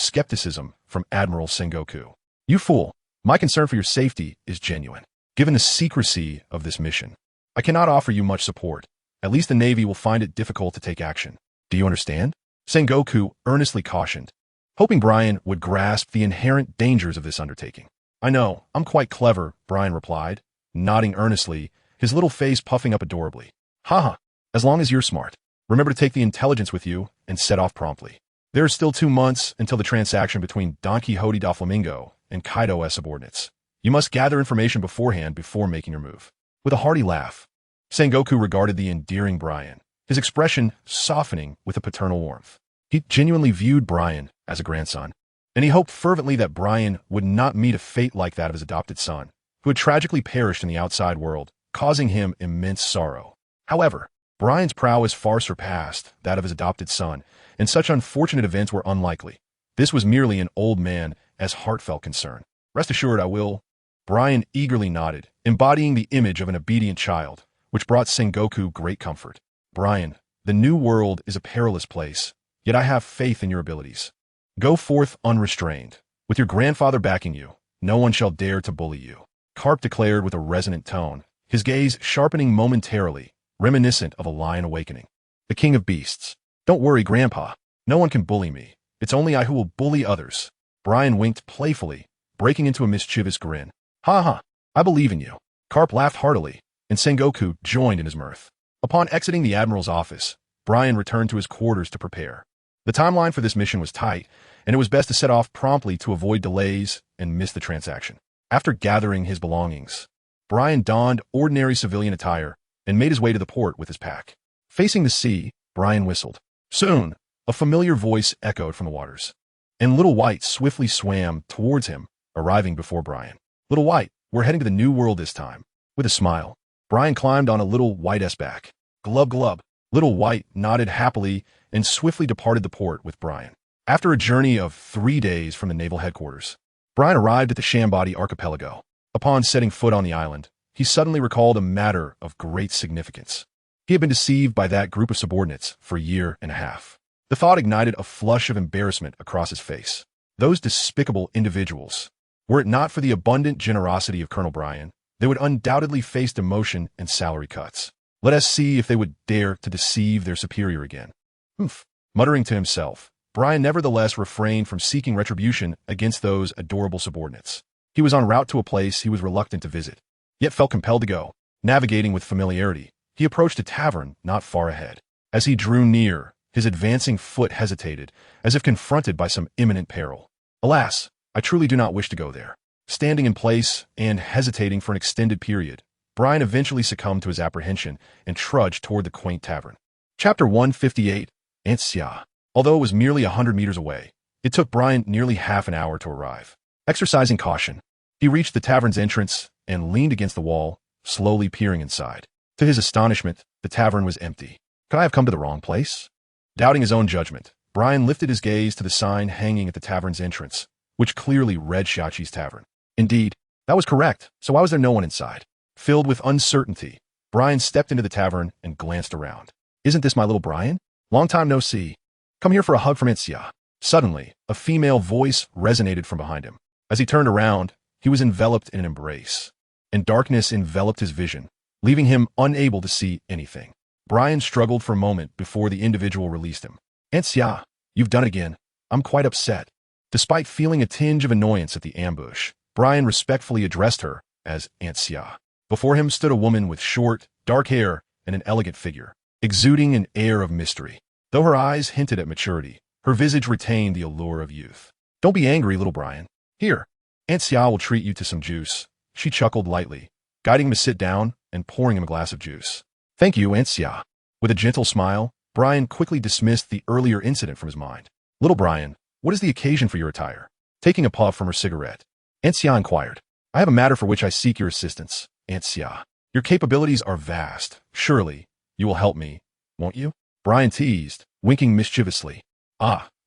skepticism from Admiral Sengoku. You fool, my concern for your safety is genuine. Given the secrecy of this mission, I cannot offer you much support. At least the Navy will find it difficult to take action. Do you understand? Sengoku earnestly cautioned, hoping Brian would grasp the inherent dangers of this undertaking. I know, I'm quite clever, Brian replied, nodding earnestly, his little face puffing up adorably. Haha, as long as you're smart. Remember to take the intelligence with you and set off promptly. There are still 2 months until the transaction between Don Quixote Doflamingo and Kaido as subordinates. You must gather information beforehand before making your move. With a hearty laugh, Sengoku regarded the endearing Brian, his expression softening with a paternal warmth. He genuinely viewed Brian as a grandson, and he hoped fervently that Brian would not meet a fate like that of his adopted son, who had tragically perished in the outside world, causing him immense sorrow. However, Brian's prowess far surpassed that of his adopted son, and such unfortunate events were unlikely. This was merely an old man as heartfelt concern. Rest assured I will. Brian eagerly nodded, embodying the image of an obedient child, which brought Sengoku great comfort. Brian, the new world is a perilous place, yet I have faith in your abilities. Go forth unrestrained. With your grandfather backing you, no one shall dare to bully you. Garp declared with a resonant tone, his gaze sharpening momentarily, reminiscent of a lion awakening. The king of beasts. Don't worry, Grandpa. No one can bully me. It's only I who will bully others. Brian winked playfully, breaking into a mischievous grin. Ha ha, I believe in you. Garp laughed heartily, and Sengoku joined in his mirth. Upon exiting the Admiral's office, Brian returned to his quarters to prepare. The timeline for this mission was tight, and it was best to set off promptly to avoid delays and miss the transaction. After gathering his belongings, Brian donned ordinary civilian attire and made his way to the port with his pack. Facing the sea, Brian whistled. Soon, a familiar voice echoed from the waters, and Little White swiftly swam towards him, arriving before Brian. Little White, we're heading to the New World this time. With a smile, Brian climbed on a Little White's back. Glub glub. Little White nodded happily and swiftly departed the port with Brian. After a journey of 3 days from the naval headquarters, Brian arrived at the Shambadi archipelago. Upon setting foot on the island, he suddenly recalled a matter of great significance. He had been deceived by that group of subordinates for a year and a half. The thought ignited a flush of embarrassment across his face. Those despicable individuals. Were it not for the abundant generosity of Colonel Brian, they would undoubtedly face demotion and salary cuts. Let us see if they would dare to deceive their superior again. Humph. Muttering to himself, Brian nevertheless refrained from seeking retribution against those adorable subordinates. He was en route to a place he was reluctant to visit, yet felt compelled to go. Navigating with familiarity, he approached a tavern not far ahead. As he drew near, his advancing foot hesitated, as if confronted by some imminent peril. Alas, I truly do not wish to go there. Standing in place and hesitating for an extended period, Brian eventually succumbed to his apprehension and trudged toward the quaint tavern. Chapter 158, Anxia. Although it was merely 100 meters away, it took Brian nearly half an hour to arrive. Exercising caution, he reached the tavern's entrance and leaned against the wall, slowly peering inside. To his astonishment, the tavern was empty. Could I have come to the wrong place? Doubting his own judgment, Brian lifted his gaze to the sign hanging at the tavern's entrance, which clearly read Shachi's Tavern. Indeed, that was correct, so why was there no one inside? Filled with uncertainty, Brian stepped into the tavern and glanced around. Isn't this my little Brian? Long time no see. Come here for a hug from Anxia. Suddenly, a female voice resonated from behind him. As he turned around, he was enveloped in an embrace, and darkness enveloped his vision, leaving him unable to see anything. Brian struggled for a moment before the individual released him. Anxia, you've done it again. I'm quite upset. Despite feeling a tinge of annoyance at the ambush, Brian respectfully addressed her as Anxia. Before him stood a woman with short, dark hair and an elegant figure, exuding an air of mystery. Though her eyes hinted at maturity, her visage retained the allure of youth. Don't be angry, little Brian. Here, Anxia will treat you to some juice. She chuckled lightly, guiding him to sit down and pouring him a glass of juice. Thank you, Anxia. With a gentle smile, Brian quickly dismissed the earlier incident from his mind. Little Brian, what is the occasion for your attire? Taking a puff from her cigarette, Anxia inquired. I have a matter for which I seek your assistance, Anxia. Your capabilities are vast. Surely, you will help me, won't you? Brian teased, winking mischievously.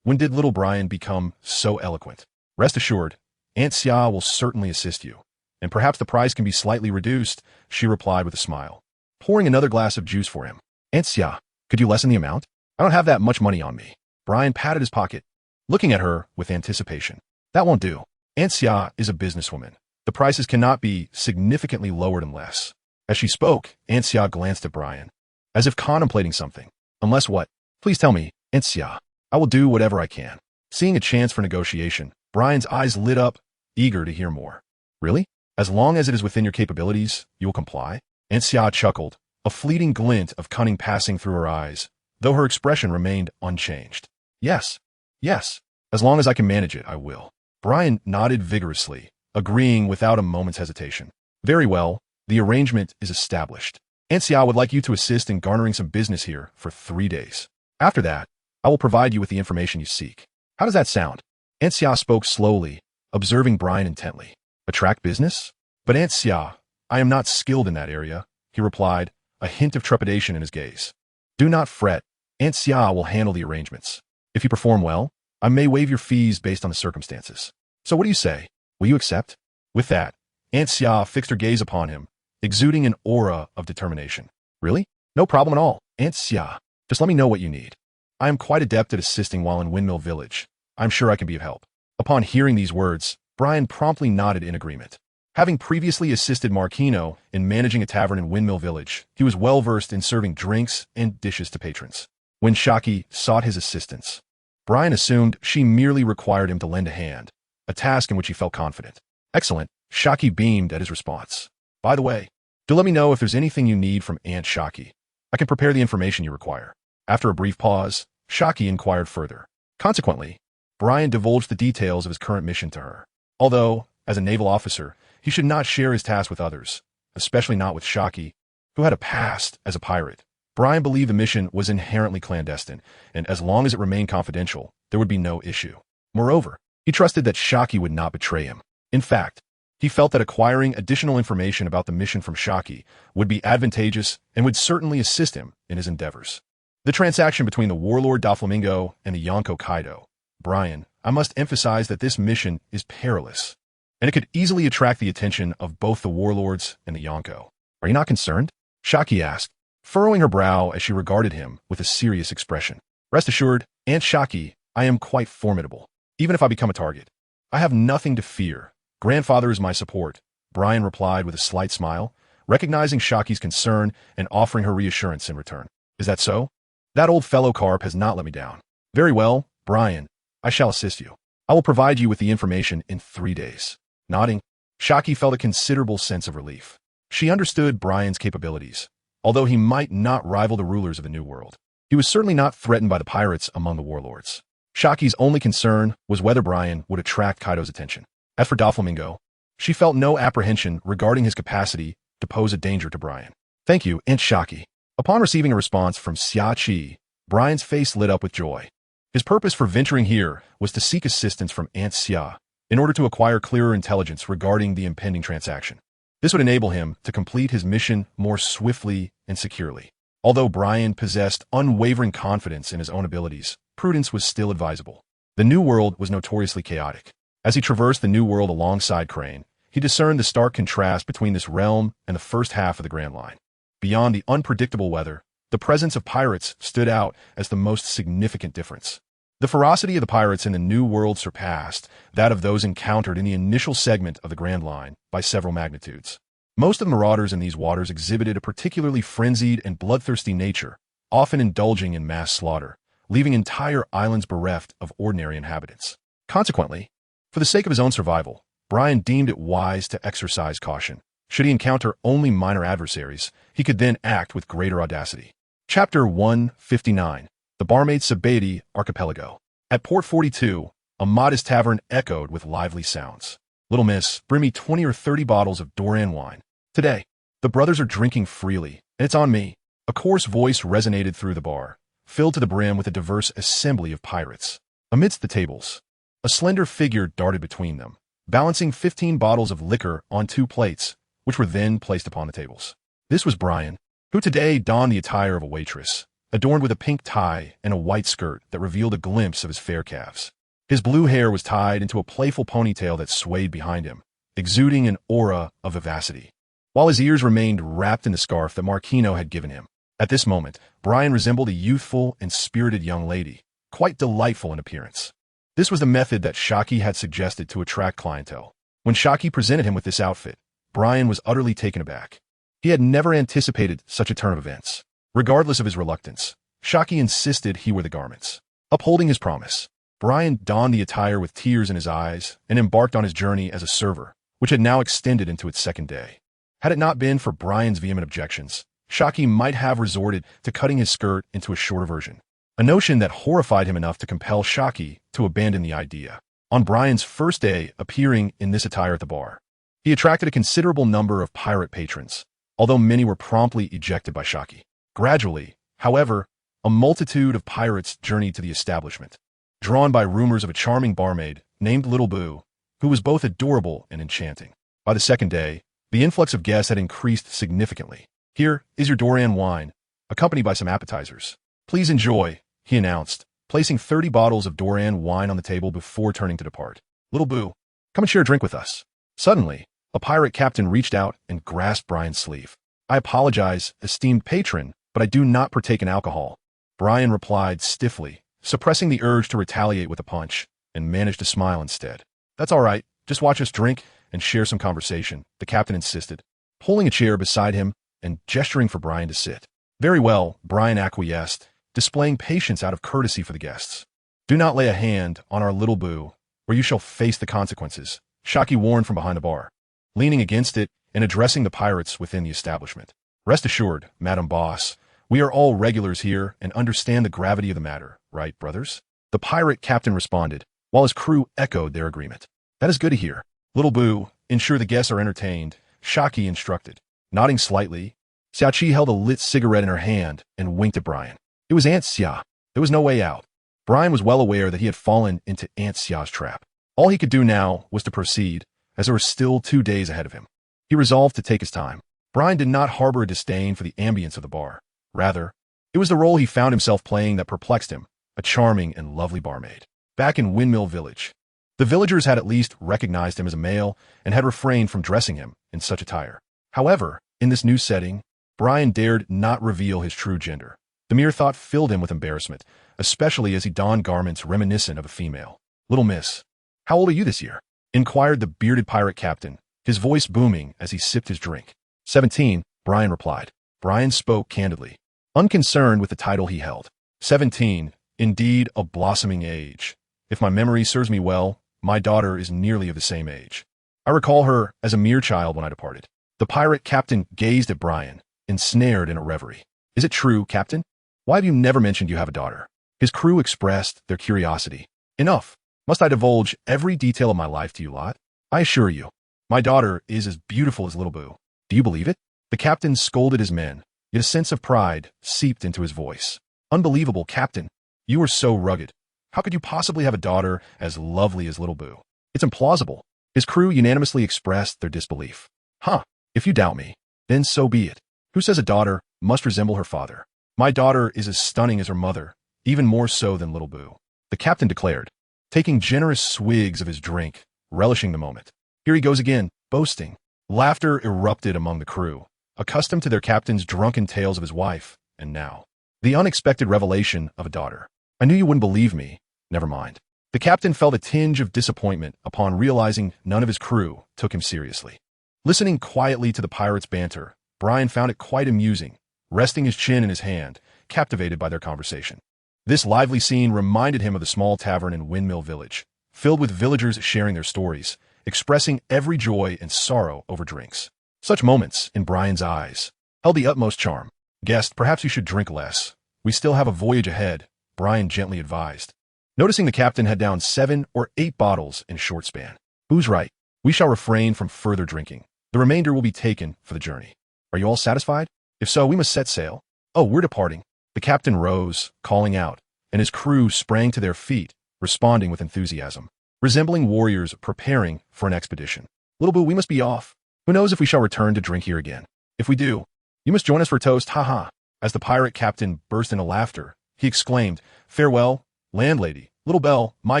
When did little Brian become so eloquent? Rest assured, Anxia will certainly assist you, and perhaps the price can be slightly reduced, she replied with a smile, pouring another glass of juice for him. Anxia, could you lessen the amount? I don't have that much money on me. Brian patted his pocket, looking at her with anticipation. That won't do. Anxia is a businesswoman. The prices cannot be significantly lowered unless. As she spoke, Anxia glanced at Brian, as if contemplating something. Unless what? Please tell me, Anxia. I will do whatever I can. Seeing a chance for negotiation, Brian's eyes lit up, eager to hear more. Really? As long as it is within your capabilities, you will comply? Anxia chuckled, a fleeting glint of cunning passing through her eyes, though her expression remained unchanged. Yes. As long as I can manage it, I will. Brian nodded vigorously, agreeing without a moment's hesitation. Very well, the arrangement is established. Anxia would like you to assist in garnering some business here for 3 days. After that, I will provide you with the information you seek. How does that sound? Anxia spoke slowly, observing Brian intently. Attract business? But Anxia, I am not skilled in that area, he replied, a hint of trepidation in his gaze. Do not fret. Anxia will handle the arrangements. If you perform well, I may waive your fees based on the circumstances. So what do you say? Will you accept? With that, Anxia fixed her gaze upon him, exuding an aura of determination. Really? No problem at all, Anxia. Just let me know what you need. I am quite adept at assisting while in Windmill Village. I'm sure I can be of help. Upon hearing these words, Brian promptly nodded in agreement. Having previously assisted Marquino in managing a tavern in Windmill Village, he was well-versed in serving drinks and dishes to patrons. When Shaki sought his assistance, Brian assumed she merely required him to lend a hand, a task in which he felt confident. Excellent, Shaki beamed at his response. By the way, do let me know if there's anything you need from Aunt Shaki. I can prepare the information you require. After a brief pause, Shaki inquired further. Consequently, Brian divulged the details of his current mission to her. Although, as a naval officer, he should not share his tasks with others, especially not with Shaki, who had a past as a pirate. Brian believed the mission was inherently clandestine, and as long as it remained confidential, there would be no issue. Moreover, he trusted that Shaki would not betray him. In fact, he felt that acquiring additional information about the mission from Shaki would be advantageous and would certainly assist him in his endeavors. The transaction between the warlord Doflamingo and the Yonko Kaido. Brian, I must emphasize that this mission is perilous, and it could easily attract the attention of both the warlords and the Yonko. Are you not concerned? Shaki asked, furrowing her brow as she regarded him with a serious expression. Rest assured, Aunt Shaki, I am quite formidable. Even if I become a target, I have nothing to fear. Grandfather is my support, Brian replied with a slight smile, recognizing Shaki's concern and offering her reassurance in return. Is that so? That old fellow Garp has not let me down. Very well, Brian, I shall assist you. I will provide you with the information in 3 days. Nodding, Shaki felt a considerable sense of relief. She understood Brian's capabilities. Although he might not rival the rulers of the New World, he was certainly not threatened by the pirates among the warlords. Shaki's only concern was whether Brian would attract Kaido's attention. As for Doflamingo, she felt no apprehension regarding his capacity to pose a danger to Brian. Thank you, Aunt Shaki. Upon receiving a response from Xia, Brian's face lit up with joy. His purpose for venturing here was to seek assistance from Aunt Xia in order to acquire clearer intelligence regarding the impending transaction. This would enable him to complete his mission more swiftly and securely. Although Brian possessed unwavering confidence in his own abilities, prudence was still advisable. The New World was notoriously chaotic. As he traversed the New World alongside Crane, he discerned the stark contrast between this realm and the first half of the Grand Line. Beyond the unpredictable weather, the presence of pirates stood out as the most significant difference. The ferocity of the pirates in the New World surpassed that of those encountered in the initial segment of the Grand Line by several magnitudes. Most of the marauders in these waters exhibited a particularly frenzied and bloodthirsty nature, often indulging in mass slaughter, leaving entire islands bereft of ordinary inhabitants. Consequently, for the sake of his own survival, Brian deemed it wise to exercise caution. Should he encounter only minor adversaries, he could then act with greater audacity. Chapter 159. The Barmaid Sabeti Archipelago. At Port 42, a modest tavern echoed with lively sounds. Little miss, bring me 20 or 30 bottles of Doran wine. Today, the brothers are drinking freely, and it's on me. A coarse voice resonated through the bar, filled to the brim with a diverse assembly of pirates. Amidst the tables, a slender figure darted between them, balancing 15 bottles of liquor on 2 plates, which were then placed upon the tables. This was Brian, who today donned the attire of a waitress, adorned with a pink tie and a white skirt that revealed a glimpse of his fair calves. His blue hair was tied into a playful ponytail that swayed behind him, exuding an aura of vivacity, while his ears remained wrapped in the scarf that Marquino had given him. At this moment, Brian resembled a youthful and spirited young lady, quite delightful in appearance. This was the method that Shaki had suggested to attract clientele. When Shaki presented him with this outfit, Brian was utterly taken aback. He had never anticipated such a turn of events. Regardless of his reluctance, Shaki insisted he wear the garments. Upholding his promise, Brian donned the attire with tears in his eyes and embarked on his journey as a server, which had now extended into its second day. Had it not been for Brian's vehement objections, Shaki might have resorted to cutting his skirt into a shorter version, a notion that horrified him enough to compel Shaki to abandon the idea. On Brian's first day appearing in this attire at the bar, he attracted a considerable number of pirate patrons, although many were promptly ejected by Shaki. Gradually, however, a multitude of pirates journeyed to the establishment, drawn by rumors of a charming barmaid named Little Boo, who was both adorable and enchanting. By the second day, the influx of guests had increased significantly. Here is your Doran wine, accompanied by some appetizers. Please enjoy, he announced, placing 30 bottles of Doran wine on the table before turning to depart. Little Boo, come and share a drink with us. Suddenly, a pirate captain reached out and grasped Brian's sleeve. I apologize, esteemed patron, but I do not partake in alcohol. Brian replied stiffly, suppressing the urge to retaliate with a punch, and managed to smile instead. That's all right, just watch us drink and share some conversation, the captain insisted, pulling a chair beside him and gesturing for Brian to sit. Very well, Brian acquiesced, displaying patience out of courtesy for the guests. Do not lay a hand on our Little Boo, or you shall face the consequences, Shaki warned from behind the bar, leaning against it and addressing the pirates within the establishment. Rest assured, Madam Boss, we are all regulars here and understand the gravity of the matter, right, brothers? The pirate captain responded, while his crew echoed their agreement. That is good to hear. Little Boo, ensure the guests are entertained, Shaki instructed. Nodding slightly, Xiaoqi held a lit cigarette in her hand and winked at Brian. It was Aunt Xia. There was no way out. Brian was well aware that he had fallen into Aunt Xia's trap. All he could do now was to proceed, as there were still 2 days ahead of him. He resolved to take his time. Brian did not harbor a disdain for the ambience of the bar. Rather, it was the role he found himself playing that perplexed him, a charming and lovely barmaid. Back in Windmill Village, the villagers had at least recognized him as a male and had refrained from dressing him in such attire. However, in this new setting, Brian dared not reveal his true gender. The mere thought filled him with embarrassment, especially as he donned garments reminiscent of a female. Little miss, how old are you this year? Inquired the bearded pirate captain, his voice booming as he sipped his drink. 17, Brian replied. Brian spoke candidly, unconcerned with the title he held. 17, indeed a blossoming age. If my memory serves me well, my daughter is nearly of the same age. I recall her as a mere child when I departed. The pirate captain gazed at Brian, ensnared in a reverie. Is it true, Captain? Why have you never mentioned you have a daughter? His crew expressed their curiosity. Enough. Must I divulge every detail of my life to you lot? I assure you, my daughter is as beautiful as Little Boo. Do you believe it? The captain scolded his men, yet a sense of pride seeped into his voice. Unbelievable, Captain. You are so rugged. How could you possibly have a daughter as lovely as Little Boo? It's implausible. His crew unanimously expressed their disbelief. Huh. If you doubt me, then so be it. Who says a daughter must resemble her father? My daughter is as stunning as her mother, even more so than Little Boo, the captain declared, taking generous swigs of his drink, relishing the moment. Here he goes again, boasting. Laughter erupted among the crew, accustomed to their captain's drunken tales of his wife, and now, the unexpected revelation of a daughter. I knew you wouldn't believe me. Never mind. The captain felt a tinge of disappointment upon realizing none of his crew took him seriously. Listening quietly to the pirates' banter, Brian found it quite amusing, resting his chin in his hand, captivated by their conversation. This lively scene reminded him of the small tavern in Windmill Village, filled with villagers sharing their stories, expressing every joy and sorrow over drinks. Such moments, in Brian's eyes, held the utmost charm. Guest, perhaps you should drink less. We still have a voyage ahead, Brian gently advised. Noticing the captain had downed 7 or 8 bottles in a short span. Who's right? We shall refrain from further drinking. The remainder will be taken for the journey. Are you all satisfied? If so, we must set sail. Oh, we're departing. The captain rose, calling out, and his crew sprang to their feet, responding with enthusiasm, resembling warriors preparing for an expedition. Little Boo, we must be off. Who knows if we shall return to drink here again? If we do, you must join us for a toast, ha-ha. As the pirate captain burst into laughter, he exclaimed, Farewell, landlady, Little Belle, my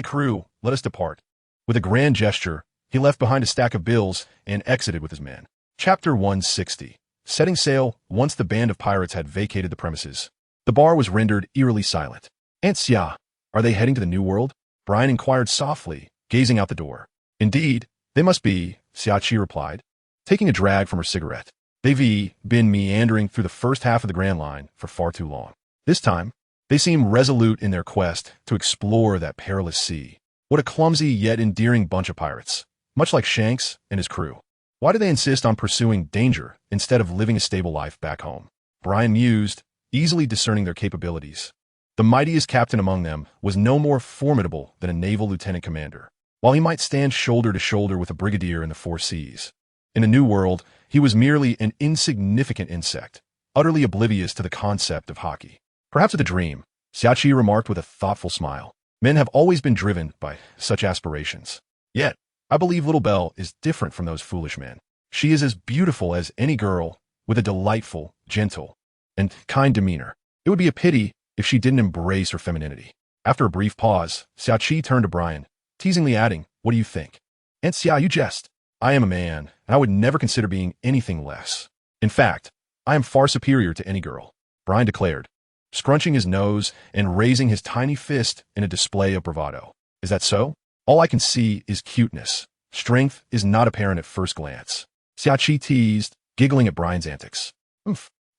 crew, let us depart. With a grand gesture, he left behind a stack of bills and exited with his men. Chapter 160. Setting sail, once the band of pirates had vacated the premises, the bar was rendered eerily silent. Aunt Xia, are they heading to the New World? Brian inquired softly, gazing out the door. Indeed, they must be, Xia Qi replied, taking a drag from her cigarette. They've been meandering through the first half of the Grand Line for far too long. This time, they seem resolute in their quest to explore that perilous sea. What a clumsy yet endearing bunch of pirates, much like Shanks and his crew. Why do they insist on pursuing danger instead of living a stable life back home? Brian mused, easily discerning their capabilities. The mightiest captain among them was no more formidable than a naval lieutenant commander, while he might stand shoulder to shoulder with a brigadier in the 4 seas. In a new world, he was merely an insignificant insect, utterly oblivious to the concept of hockey. Perhaps it's a dream, Xia Qi remarked with a thoughtful smile. Men have always been driven by such aspirations. Yet, I believe Little Belle is different from those foolish men. She is as beautiful as any girl, with a delightful, gentle, and kind demeanor. It would be a pity if she didn't embrace her femininity. After a brief pause, Xia Qi turned to Brian, teasingly adding, What do you think? Aunt Xia, you jest. I am a man, and I would never consider being anything less. In fact, I am far superior to any girl, Brian declared, scrunching his nose and raising his tiny fist in a display of bravado. Is that so? All I can see is cuteness. Strength is not apparent at first glance. Xia Qi teased, giggling at Brian's antics.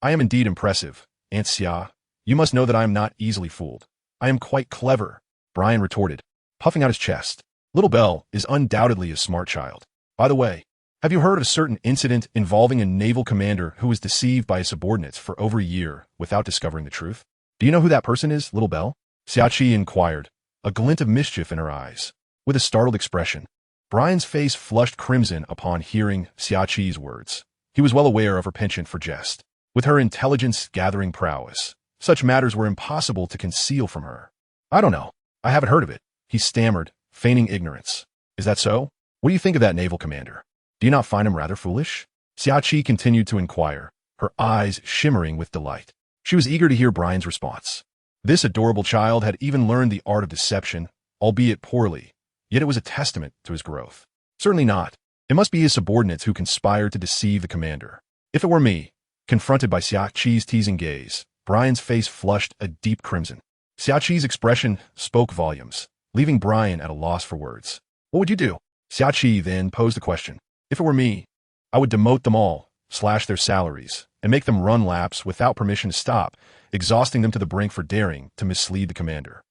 I am indeed impressive, Aunt Xia. You must know that I am not easily fooled. I am quite clever, Brian retorted, puffing out his chest. Little Belle is undoubtedly a smart child. By the way, have you heard of a certain incident involving a naval commander who was deceived by his subordinates for over a year without discovering the truth? Do you know who that person is, Little Belle? Xia Qi inquired, a glint of mischief in her eyes. With a startled expression, Brian's face flushed crimson upon hearing Xia Qi's words. He was well aware of her penchant for jest. With her intelligence-gathering prowess, such matters were impossible to conceal from her. I don't know. I haven't heard of it, he stammered, feigning ignorance. Is that so? What do you think of that naval commander? Do you not find him rather foolish? Xia Qi continued to inquire, her eyes shimmering with delight. She was eager to hear Brian's response. This adorable child had even learned the art of deception, albeit poorly, yet it was a testament to his growth. Certainly not. It must be his subordinates who conspired to deceive the commander. If it were me, confronted by Xia Qi's teasing gaze, Brian's face flushed a deep crimson. Xia Qi's expression spoke volumes, leaving Brian at a loss for words. What would you do? Xia Qi then posed the question. If it were me, I would demote them all, slash their salaries, and make them run laps without permission to stop, exhausting them to the brink for daring to mislead the commander.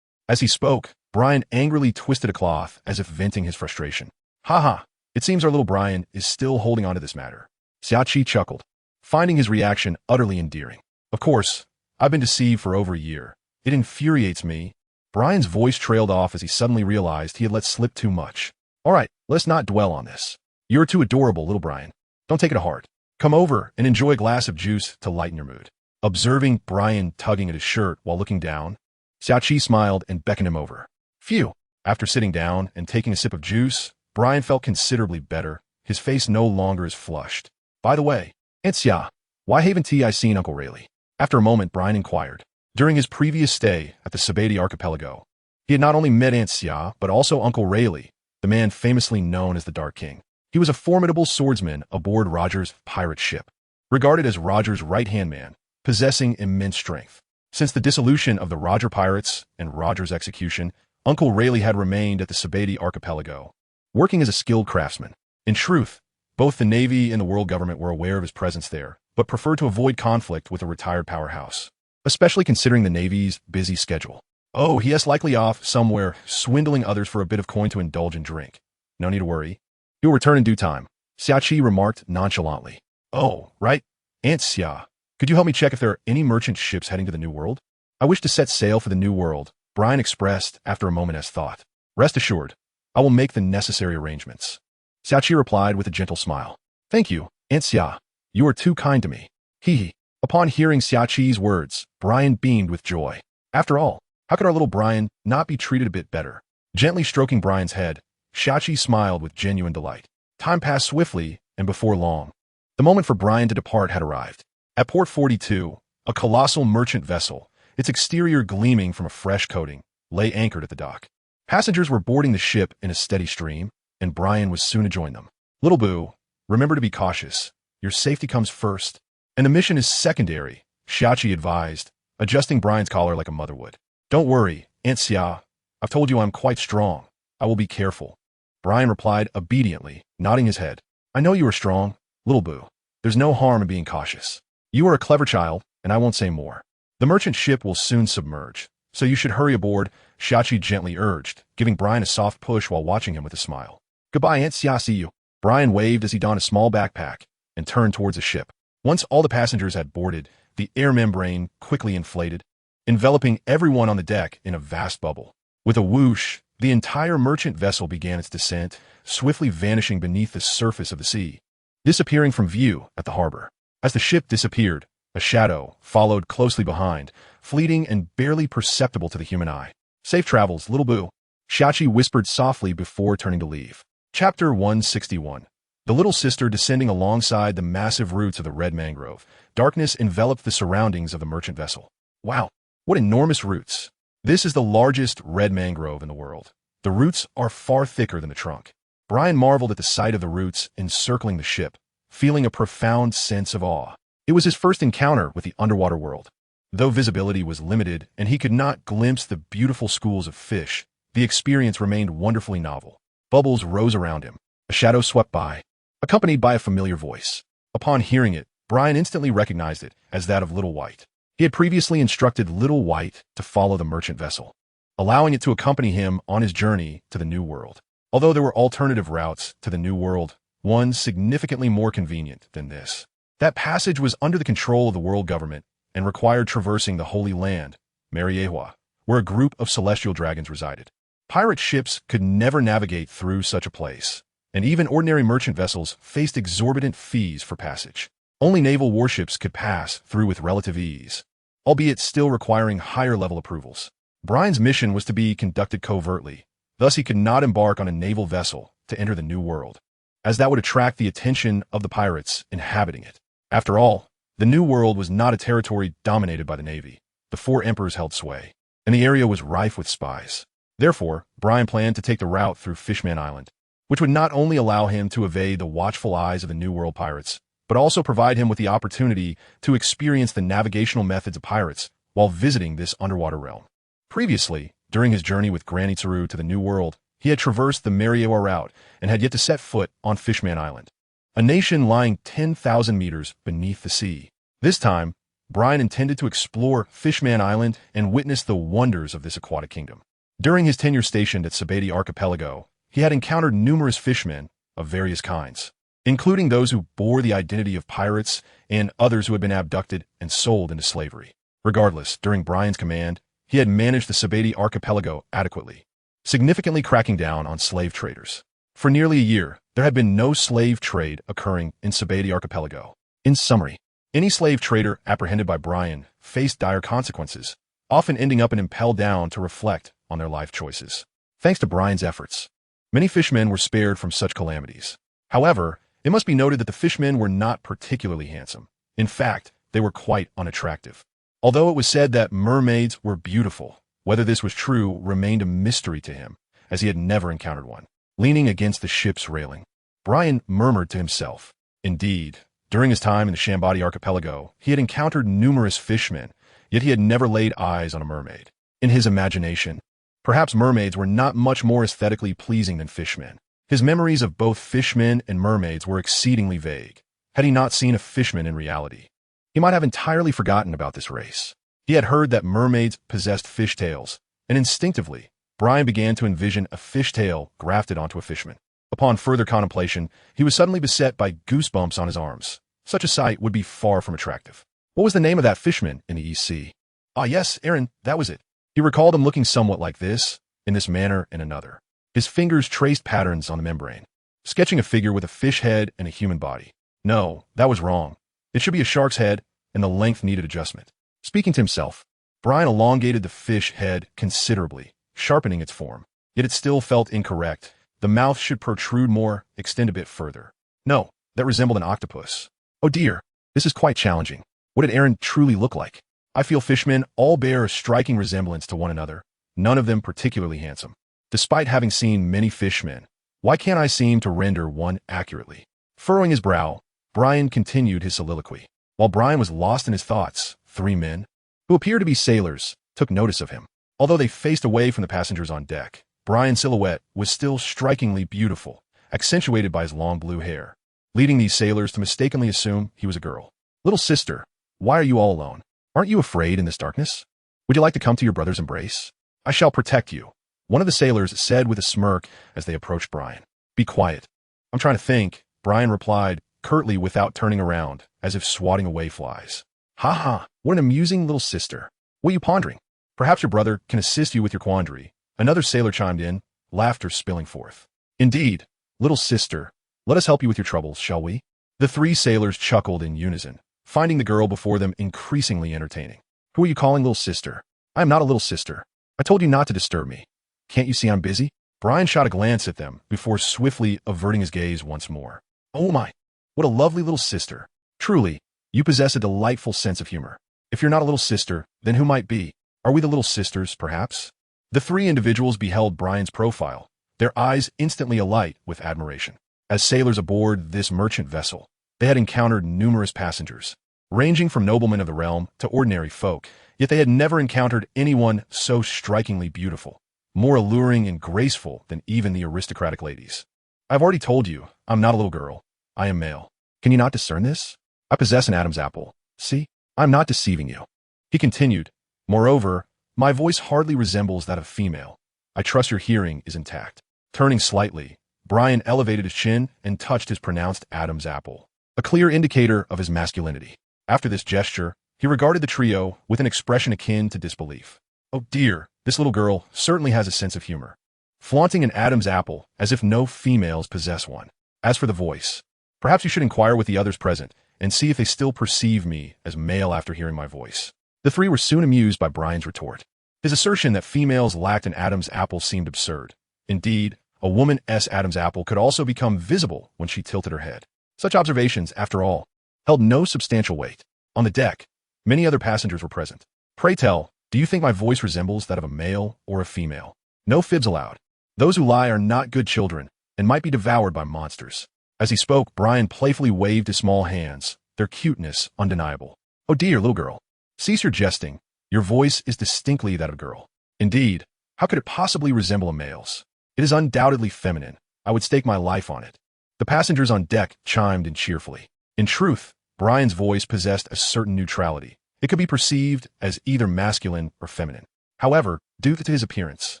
As he spoke, Brian angrily twisted a cloth as if venting his frustration. Ha! It seems our little Brian is still holding on to this matter. Xia Qi chuckled, finding his reaction utterly endearing. Of course, I've been deceived for over a year, It infuriates me. Brian's voice trailed off as he suddenly realized he had let slip too much. All right, let's not dwell on this. You're too adorable, little Brian. Don't take it to heart. Come over and enjoy a glass of juice to lighten your mood. Observing Brian tugging at his shirt while looking down, Xiaoqi smiled and beckoned him over. Phew. After sitting down and taking a sip of juice, Brian felt considerably better, his face no longer as flushed. By the way, Aunt Xia, why haven't I seen Uncle Rayleigh? After a moment, Brian inquired. During his previous stay at the Sabati archipelago, he had not only met Aunt Xia, but also Uncle Rayleigh, the man famously known as the Dark King. He was a formidable swordsman aboard Roger's pirate ship, regarded as Roger's right-hand man, possessing immense strength. Since the dissolution of the Roger pirates and Roger's execution, Uncle Rayleigh had remained at the Sabati archipelago, working as a skilled craftsman. In truth, both the Navy and the world government were aware of his presence there, but preferred to avoid conflict with a retired powerhouse, especially considering the Navy's busy schedule. Oh, he is likely off somewhere, swindling others for a bit of coin to indulge in drink. No need to worry. He'll return in due time, Xiaoqi remarked nonchalantly. Oh, right. Aunt Xia, could you help me check if there are any merchant ships heading to the New World? I wish to set sail for the New World, Brian expressed after a moment as thought. Rest assured, I will make the necessary arrangements. Xiaoqi replied with a gentle smile. Thank you, Aunt Xia. You are too kind to me. He. Upon hearing Xiaoqi's words, Brian beamed with joy. After all, how could our little Brian not be treated a bit better? Gently stroking Brian's head, Xiaoqi smiled with genuine delight. Time passed swiftly, and before long, the moment for Brian to depart had arrived. At Port 42, a colossal merchant vessel, its exterior gleaming from a fresh coating, lay anchored at the dock. Passengers were boarding the ship in a steady stream, and Brian was soon to join them. Little Boo, remember to be cautious. Your safety comes first, and the mission is secondary, Xiaoqi advised, adjusting Brian's collar like a mother would. Don't worry, Aunt Xia. I've told you I'm quite strong. I will be careful. Brian replied obediently, nodding his head. I know you are strong, Little Boo. There's no harm in being cautious. You are a clever child, and I won't say more. The merchant ship will soon submerge, so you should hurry aboard, Xiaoqi gently urged, giving Brian a soft push while watching him with a smile. Goodbye, Aunt Xia, see you. Brian waved as he donned a small backpack and turned towards the ship. Once all the passengers had boarded, the air membrane quickly inflated, enveloping everyone on the deck in a vast bubble. With a whoosh, the entire merchant vessel began its descent, swiftly vanishing beneath the surface of the sea, disappearing from view at the harbor. As the ship disappeared, a shadow followed closely behind, fleeting and barely perceptible to the human eye. Safe travels, Little Boo, Xiaoqi whispered softly before turning to leave. Chapter 161. The little sister descending alongside the massive roots of the red mangrove. Darkness enveloped the surroundings of the merchant vessel. Wow, what enormous roots. This is the largest red mangrove in the world. The roots are far thicker than the trunk. Brian marveled at the sight of the roots encircling the ship, feeling a profound sense of awe. It was his first encounter with the underwater world. Though visibility was limited and he could not glimpse the beautiful schools of fish, the experience remained wonderfully novel. Bubbles rose around him. A shadow swept by, accompanied by a familiar voice. Upon hearing it, Brian instantly recognized it as that of Little White. He had previously instructed Little White to follow the merchant vessel, allowing it to accompany him on his journey to the New World. Although there were alternative routes to the New World, one significantly more convenient than this. That passage was under the control of the world government and required traversing the Holy Land, Mariehua, where a group of celestial dragons resided. Pirate ships could never navigate through such a place, and even ordinary merchant vessels faced exorbitant fees for passage. Only naval warships could pass through with relative ease, albeit still requiring higher-level approvals. Brian's mission was to be conducted covertly, thus he could not embark on a naval vessel to enter the New World, as that would attract the attention of the pirates inhabiting it. After all, the New World was not a territory dominated by the Navy. The four emperors held sway, and the area was rife with spies. Therefore, Brian planned to take the route through Fishman Island, which would not only allow him to evade the watchful eyes of the New World pirates, but also provide him with the opportunity to experience the navigational methods of pirates while visiting this underwater realm. Previously, during his journey with Granny Tsuru to the New World, he had traversed the Mariehua route and had yet to set foot on Fishman Island, a nation lying 10,000 meters beneath the sea. This time, Brian intended to explore Fishman Island and witness the wonders of this aquatic kingdom. During his tenure stationed at Sabati Archipelago, he had encountered numerous fishmen of various kinds, including those who bore the identity of pirates and others who had been abducted and sold into slavery. Regardless, during Brian's command, he had managed the Sabati archipelago adequately, significantly cracking down on slave traders. For nearly a year, there had been no slave trade occurring in Sabati archipelago. In summary, any slave trader apprehended by Brian faced dire consequences, often ending up and impelled down to reflect on their life choices. Thanks to Brian's efforts, many fishmen were spared from such calamities. However, it must be noted that the fishmen were not particularly handsome. In fact, they were quite unattractive. Although it was said that mermaids were beautiful, whether this was true remained a mystery to him, as he had never encountered one. Leaning against the ship's railing, Brian murmured to himself. Indeed, during his time in the Shambati archipelago, he had encountered numerous fishmen, yet he had never laid eyes on a mermaid. In his imagination, perhaps mermaids were not much more aesthetically pleasing than fishmen. His memories of both fishmen and mermaids were exceedingly vague. Had he not seen a fishman in reality, he might have entirely forgotten about this race. He had heard that mermaids possessed fishtails, and instinctively, Brian began to envision a fishtail grafted onto a fishman. Upon further contemplation, he was suddenly beset by goosebumps on his arms. Such a sight would be far from attractive. What was the name of that fishman in the East Sea? Ah yes, Aaron, that was it. He recalled him looking somewhat like this, in this manner and another. His fingers traced patterns on the membrane, sketching a figure with a fish head and a human body. No, that was wrong. It should be a shark's head, and the length needed adjustment. Speaking to himself, Brian elongated the fish head considerably, sharpening its form. Yet it still felt incorrect. The mouth should protrude more, extend a bit further. No, that resembled an octopus. Oh dear, this is quite challenging. What did Aaron truly look like? I feel fishmen all bear a striking resemblance to one another, none of them particularly handsome. Despite having seen many fishmen, why can't I seem to render one accurately? Furrowing his brow, Brian continued his soliloquy. While Brian was lost in his thoughts, 3 men, who appeared to be sailors, took notice of him. Although they faced away from the passengers on deck, Brian's silhouette was still strikingly beautiful, accentuated by his long blue hair, leading these sailors to mistakenly assume he was a girl. Little sister, why are you all alone? Aren't you afraid in this darkness? Would you like to come to your brother's embrace? I shall protect you, one of the sailors said with a smirk as they approached Brian. Be quiet. I'm trying to think, Brian replied, curtly without turning around, as if swatting away flies. Ha ha, what an amusing little sister. What are you pondering? Perhaps your brother can assist you with your quandary. Another sailor chimed in, laughter spilling forth. Indeed, little sister, let us help you with your troubles, shall we? The 3 sailors chuckled in unison, finding the girl before them increasingly entertaining. Who are you calling little sister? I am not a little sister. I told you not to disturb me. Can't you see I'm busy? Brian shot a glance at them before swiftly averting his gaze once more. Oh my, what a lovely little sister. Truly, you possess a delightful sense of humor. If you're not a little sister, then who might be? Are we the little sisters, perhaps? The 3 individuals beheld Brian's profile, their eyes instantly alight with admiration. As sailors aboard this merchant vessel, they had encountered numerous passengers, ranging from noblemen of the realm to ordinary folk, yet they had never encountered anyone so strikingly beautiful, more alluring and graceful than even the aristocratic ladies. I've already told you, I'm not a little girl. I am male. Can you not discern this? I possess an Adam's apple. See, I'm not deceiving you. He continued, moreover, my voice hardly resembles that of female. I trust your hearing is intact. Turning slightly, Brian elevated his chin and touched his pronounced Adam's apple, a clear indicator of his masculinity. After this gesture, he regarded the trio with an expression akin to disbelief. Oh dear, this little girl certainly has a sense of humor, flaunting an Adam's apple as if no females possess one. As for the voice, perhaps you should inquire with the others present and see if they still perceive me as male after hearing my voice. The 3 were soon amused by Brian's retort. His assertion that females lacked an Adam's apple seemed absurd. Indeed, a woman's Adam's apple could also become visible when she tilted her head. Such observations, after all, held no substantial weight. On the deck, many other passengers were present. Pray tell, do you think my voice resembles that of a male or a female? No fibs allowed. Those who lie are not good children and might be devoured by monsters. As he spoke, Brian playfully waved his small hands, their cuteness undeniable. Oh dear, little girl, cease your jesting. Your voice is distinctly that of a girl. Indeed, how could it possibly resemble a male's? It is undoubtedly feminine. I would stake my life on it. The passengers on deck chimed in cheerfully. In truth, Brian's voice possessed a certain neutrality. It could be perceived as either masculine or feminine. However, due to his appearance,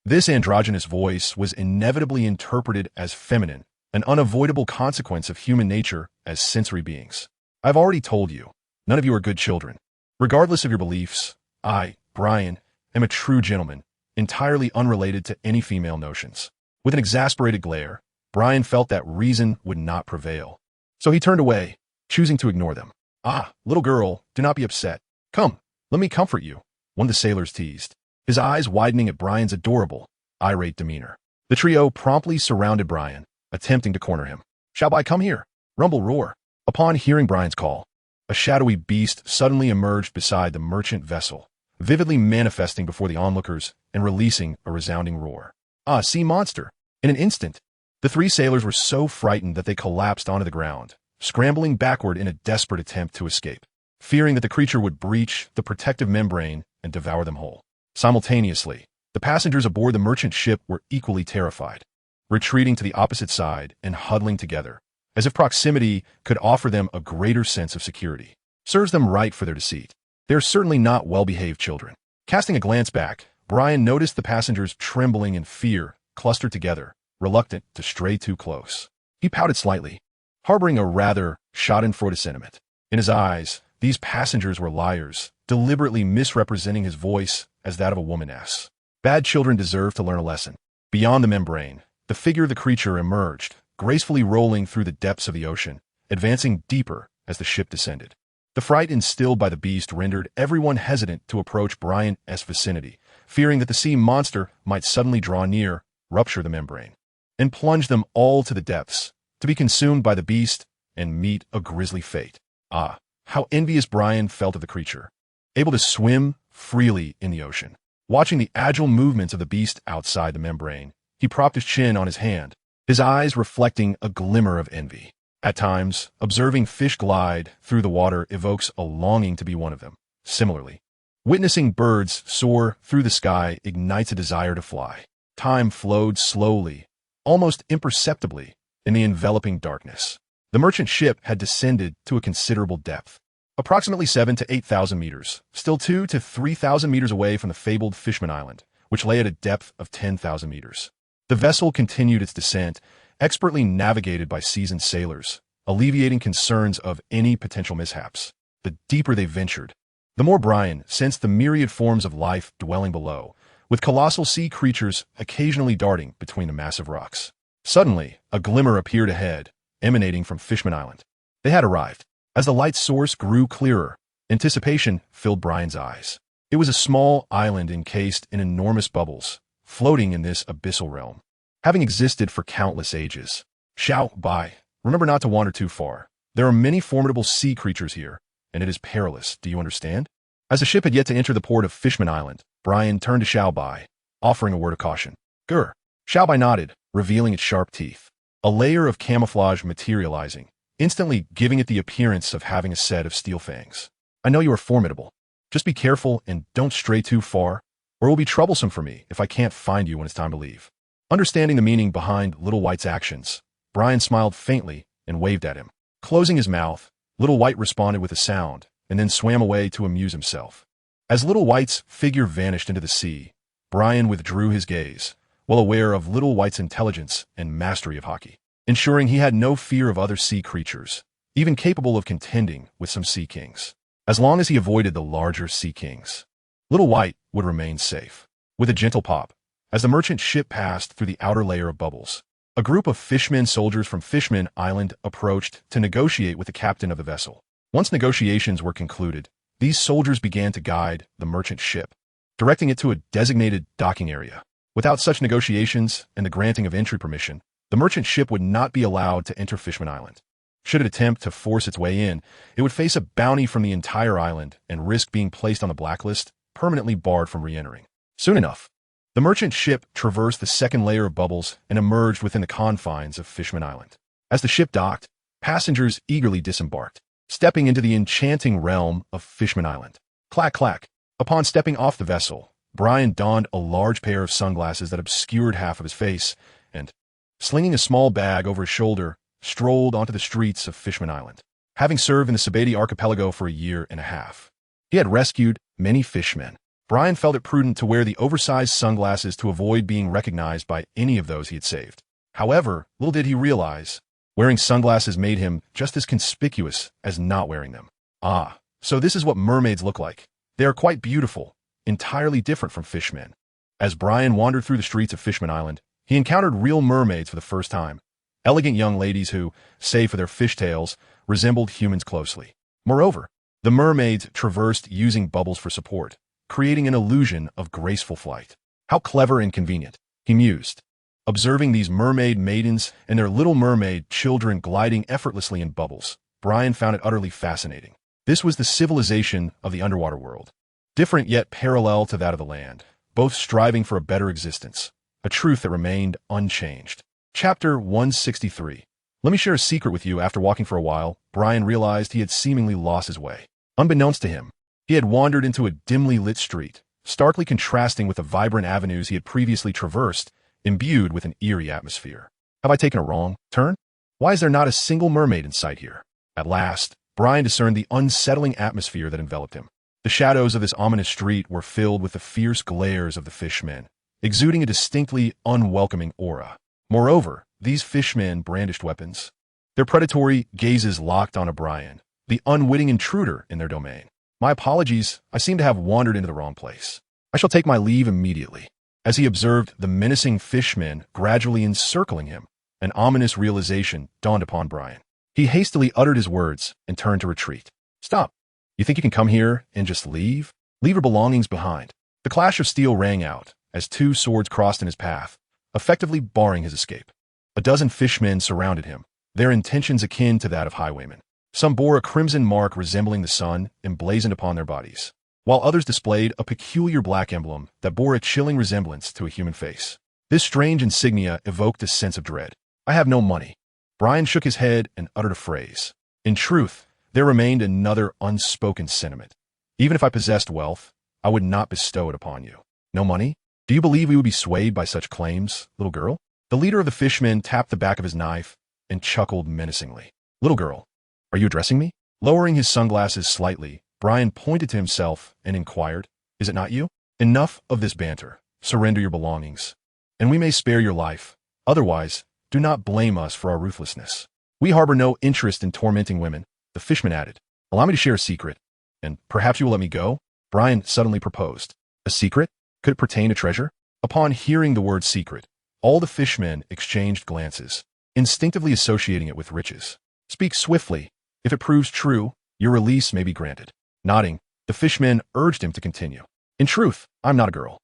this androgynous voice was inevitably interpreted as feminine, an unavoidable consequence of human nature as sensory beings. I've already told you, none of you are good children. Regardless of your beliefs, I, Brian, am a true gentleman, entirely unrelated to any female notions. With an exasperated glare, Brian felt that reason would not prevail. So he turned away, choosing to ignore them. "Ah, little girl, do not be upset. Come, let me comfort you," one of the sailors teased, his eyes widening at Brian's adorable, irate demeanor. The trio promptly surrounded Brian, attempting to corner him. "Shall I come here?" Rumble roar. Upon hearing Brian's call, a shadowy beast suddenly emerged beside the merchant vessel, vividly manifesting before the onlookers and releasing a resounding roar. "Ah, sea monster!" In an instant, the three sailors were so frightened that they collapsed onto the ground, scrambling backward in a desperate attempt to escape, fearing that the creature would breach the protective membrane and devour them whole. Simultaneously, the passengers aboard the merchant ship were equally terrified, retreating to the opposite side and huddling together, as if proximity could offer them a greater sense of security. Serves them right for their deceit. They are certainly not well-behaved children. Casting a glance back, Brian noticed the passengers trembling in fear, clustered together, reluctant to stray too close. He pouted slightly, harboring a rather schadenfreude sentiment. In his eyes, these passengers were liars, deliberately misrepresenting his voice as that of a womaness. Bad children deserve to learn a lesson. Beyond the membrane, the figure of the creature emerged, gracefully rolling through the depths of the ocean, advancing deeper as the ship descended. The fright instilled by the beast rendered everyone hesitant to approach Brian's vicinity, fearing that the sea monster might suddenly draw near, rupture the membrane, and plunge them all to the depths, to be consumed by the beast and meet a grisly fate. Ah, how envious Brian felt of the creature, able to swim freely in the ocean. Watching the agile movements of the beast outside the membrane, he propped his chin on his hand, his eyes reflecting a glimmer of envy. At times, observing fish glide through the water evokes a longing to be one of them. Similarly, witnessing birds soar through the sky ignites a desire to fly. Time flowed slowly, almost imperceptibly, in the enveloping darkness. The merchant ship had descended to a considerable depth, approximately 7,000 to 8,000 meters, still 2,000 to 3,000 meters away from the fabled Fishman Island, which lay at a depth of 10,000 meters. The vessel continued its descent, expertly navigated by seasoned sailors, alleviating concerns of any potential mishaps. The deeper they ventured, the more Brian sensed the myriad forms of life dwelling below, with colossal sea creatures occasionally darting between the massive rocks. Suddenly, a glimmer appeared ahead, emanating from Fishman Island. They had arrived. As the light source grew clearer, anticipation filled Brian's eyes. It was a small island encased in enormous bubbles, floating in this abyssal realm, having existed for countless ages. "Shout by. Remember not to wander too far. There are many formidable sea creatures here, and it is perilous, do you understand?" As the ship had yet to enter the port of Fishman Island, Brian turned to Xiaobai, offering a word of caution. "Grr." Xiaobai nodded, revealing its sharp teeth, a layer of camouflage materializing, instantly giving it the appearance of having a set of steel fangs. "I know you are formidable. Just be careful and don't stray too far, or it will be troublesome for me if I can't find you when it's time to leave." Understanding the meaning behind Little White's actions, Brian smiled faintly and waved at him. Closing his mouth, Little White responded with a sound, and then swam away to amuse himself. As Little White's figure vanished into the sea, Brian withdrew his gaze, well aware of Little White's intelligence and mastery of hockey, ensuring he had no fear of other sea creatures, even capable of contending with some sea kings. As long as he avoided the larger sea kings, Little White would remain safe. With a gentle pop, as the merchant ship passed through the outer layer of bubbles, a group of fishmen soldiers from Fishman Island approached to negotiate with the captain of the vessel. Once negotiations were concluded, these soldiers began to guide the merchant ship, directing it to a designated docking area. Without such negotiations and the granting of entry permission, the merchant ship would not be allowed to enter Fishman Island. Should it attempt to force its way in, it would face a bounty from the entire island and risk being placed on the blacklist, permanently barred from re-entering. Soon enough, the merchant ship traversed the second layer of bubbles and emerged within the confines of Fishman Island. As the ship docked, passengers eagerly disembarked, stepping into the enchanting realm of Fishman Island. Clack, clack. Upon stepping off the vessel, Brian donned a large pair of sunglasses that obscured half of his face and, slinging a small bag over his shoulder, strolled onto the streets of Fishman Island. Having served in the Sabeti archipelago for a year and a half, he had rescued many fishmen. Brian felt it prudent to wear the oversized sunglasses to avoid being recognized by any of those he had saved. However, little did he realize, wearing sunglasses made him just as conspicuous as not wearing them. Ah, so this is what mermaids look like. They are quite beautiful, entirely different from fishmen. As Brian wandered through the streets of Fishman Island, he encountered real mermaids for the first time. Elegant young ladies who, save for their fishtails, resembled humans closely. Moreover, the mermaids traversed using bubbles for support, creating an illusion of graceful flight. How clever and convenient, he mused, observing these mermaid maidens and their little mermaid children gliding effortlessly in bubbles. Brian found it utterly fascinating. This was the civilization of the underwater world, different yet parallel to that of the land, both striving for a better existence, a truth that remained unchanged. Chapter 163. Let me share a secret with you. After walking for a while, Brian realized he had seemingly lost his way. Unbeknownst to him, he had wandered into a dimly lit street, starkly contrasting with the vibrant avenues he had previously traversed, imbued with an eerie atmosphere. Have I taken a wrong turn? Why is there not a single mermaid in sight here? At last, Brian discerned the unsettling atmosphere that enveloped him. The shadows of this ominous street were filled with the fierce glares of the fishmen, exuding a distinctly unwelcoming aura. Moreover, these fishmen brandished weapons, their predatory gazes locked on Brian, the unwitting intruder in their domain. My apologies, I seem to have wandered into the wrong place. I shall take my leave immediately. As he observed the menacing fishmen gradually encircling him, an ominous realization dawned upon Brian. He hastily uttered his words and turned to retreat. Stop. You think you can come here and just leave? Leave your belongings behind. The clash of steel rang out as two swords crossed in his path, effectively barring his escape. A dozen fishmen surrounded him, their intentions akin to that of highwaymen. Some bore a crimson mark resembling the sun emblazoned upon their bodies, while others displayed a peculiar black emblem that bore a chilling resemblance to a human face. This strange insignia evoked a sense of dread. I have no money. Brian shook his head and uttered a phrase. In truth, there remained another unspoken sentiment. Even if I possessed wealth, I would not bestow it upon you. No money? Do you believe we would be swayed by such claims, little girl? The leader of the fishmen tapped the back of his knife and chuckled menacingly. Little girl, are you addressing me? Lowering his sunglasses slightly, Brian pointed to himself and inquired, Is it not you? Enough of this banter. Surrender your belongings, and we may spare your life. Otherwise, do not blame us for our ruthlessness. We harbor no interest in tormenting women, the fishman added. Allow me to share a secret, and perhaps you will let me go? Brian suddenly proposed. A secret? Could it pertain to treasure? Upon hearing the word secret, all the fishmen exchanged glances, instinctively associating it with riches. Speak swiftly. If it proves true, your release may be granted. Nodding, the fishmen urged him to continue. In truth, I'm not a girl.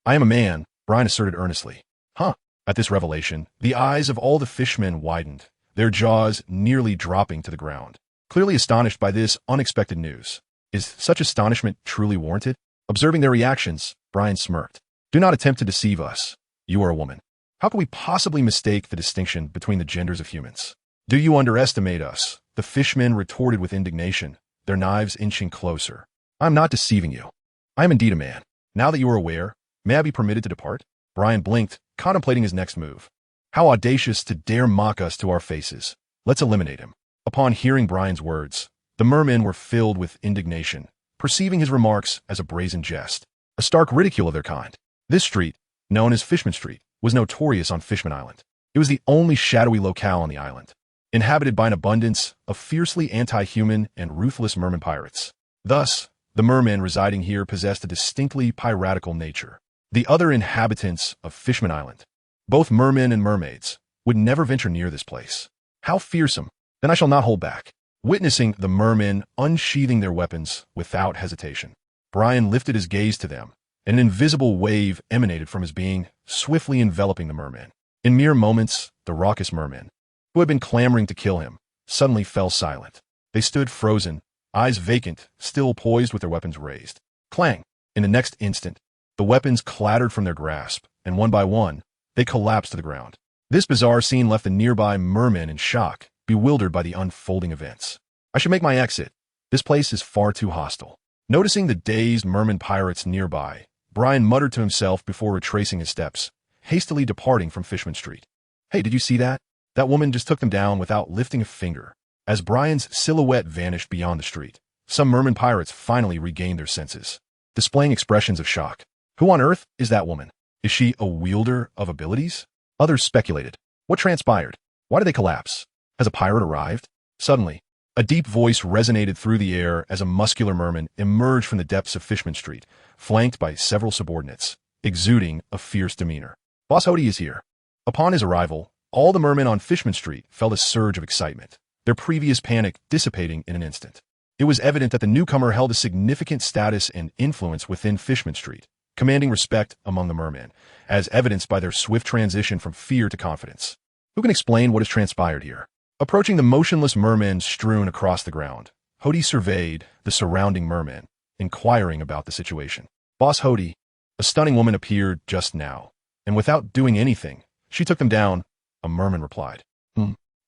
I am a man, Brian asserted earnestly. Huh. At this revelation, the eyes of all the fishmen widened, their jaws nearly dropping to the ground. Clearly astonished by this unexpected news. Is such astonishment truly warranted? Observing their reactions, Brian smirked. Do not attempt to deceive us. You are a woman. How can we possibly mistake the distinction between the genders of humans? Do you underestimate us? The fishmen retorted with indignation, their knives inching closer. I am not deceiving you. I am indeed a man. Now that you are aware, may I be permitted to depart? Brian blinked, contemplating his next move. How audacious to dare mock us to our faces. Let's eliminate him. Upon hearing Brian's words, the mermen were filled with indignation, perceiving his remarks as a brazen jest, a stark ridicule of their kind. This street, known as Fishman Street, was notorious on Fishman Island. It was the only shadowy locale on the island, inhabited by an abundance of fiercely anti-human and ruthless merman pirates. Thus, the mermen residing here possessed a distinctly piratical nature. The other inhabitants of Fishman Island, both mermen and mermaids, would never venture near this place. How fearsome! Then I shall not hold back. Witnessing the mermen unsheathing their weapons without hesitation, Brian lifted his gaze to them, and an invisible wave emanated from his being, swiftly enveloping the mermen. In mere moments, the raucous mermen, who had been clamoring to kill him, suddenly fell silent. They stood frozen, eyes vacant, still poised with their weapons raised. Clang! In the next instant, the weapons clattered from their grasp, and one by one, they collapsed to the ground. This bizarre scene left the nearby mermen in shock, bewildered by the unfolding events. I should make my exit. This place is far too hostile. Noticing the dazed merman pirates nearby, Brian muttered to himself before retracing his steps, hastily departing from Fishman Street. Hey, did you see that? That woman just took them down without lifting a finger. As Brian's silhouette vanished beyond the street, some merman pirates finally regained their senses, displaying expressions of shock. Who on earth is that woman? Is she a wielder of abilities? Others speculated. What transpired? Why did they collapse? Has a pirate arrived? Suddenly, A deep voice resonated through the air as a muscular merman emerged from the depths of Fishman Street, flanked by several subordinates, exuding a fierce demeanor. Boss He is here. Upon his arrival, all the mermen on Fishman Street felt a surge of excitement, their previous panic dissipating in an instant. It was evident that the newcomer held a significant status and influence within Fishman Street, commanding respect among the mermen, as evidenced by their swift transition from fear to confidence. Who can explain what has transpired here? Approaching the motionless mermen strewn across the ground, He surveyed the surrounding mermen, inquiring about the situation. Boss He, a stunning woman appeared just now, and without doing anything, she took them down, a merman replied.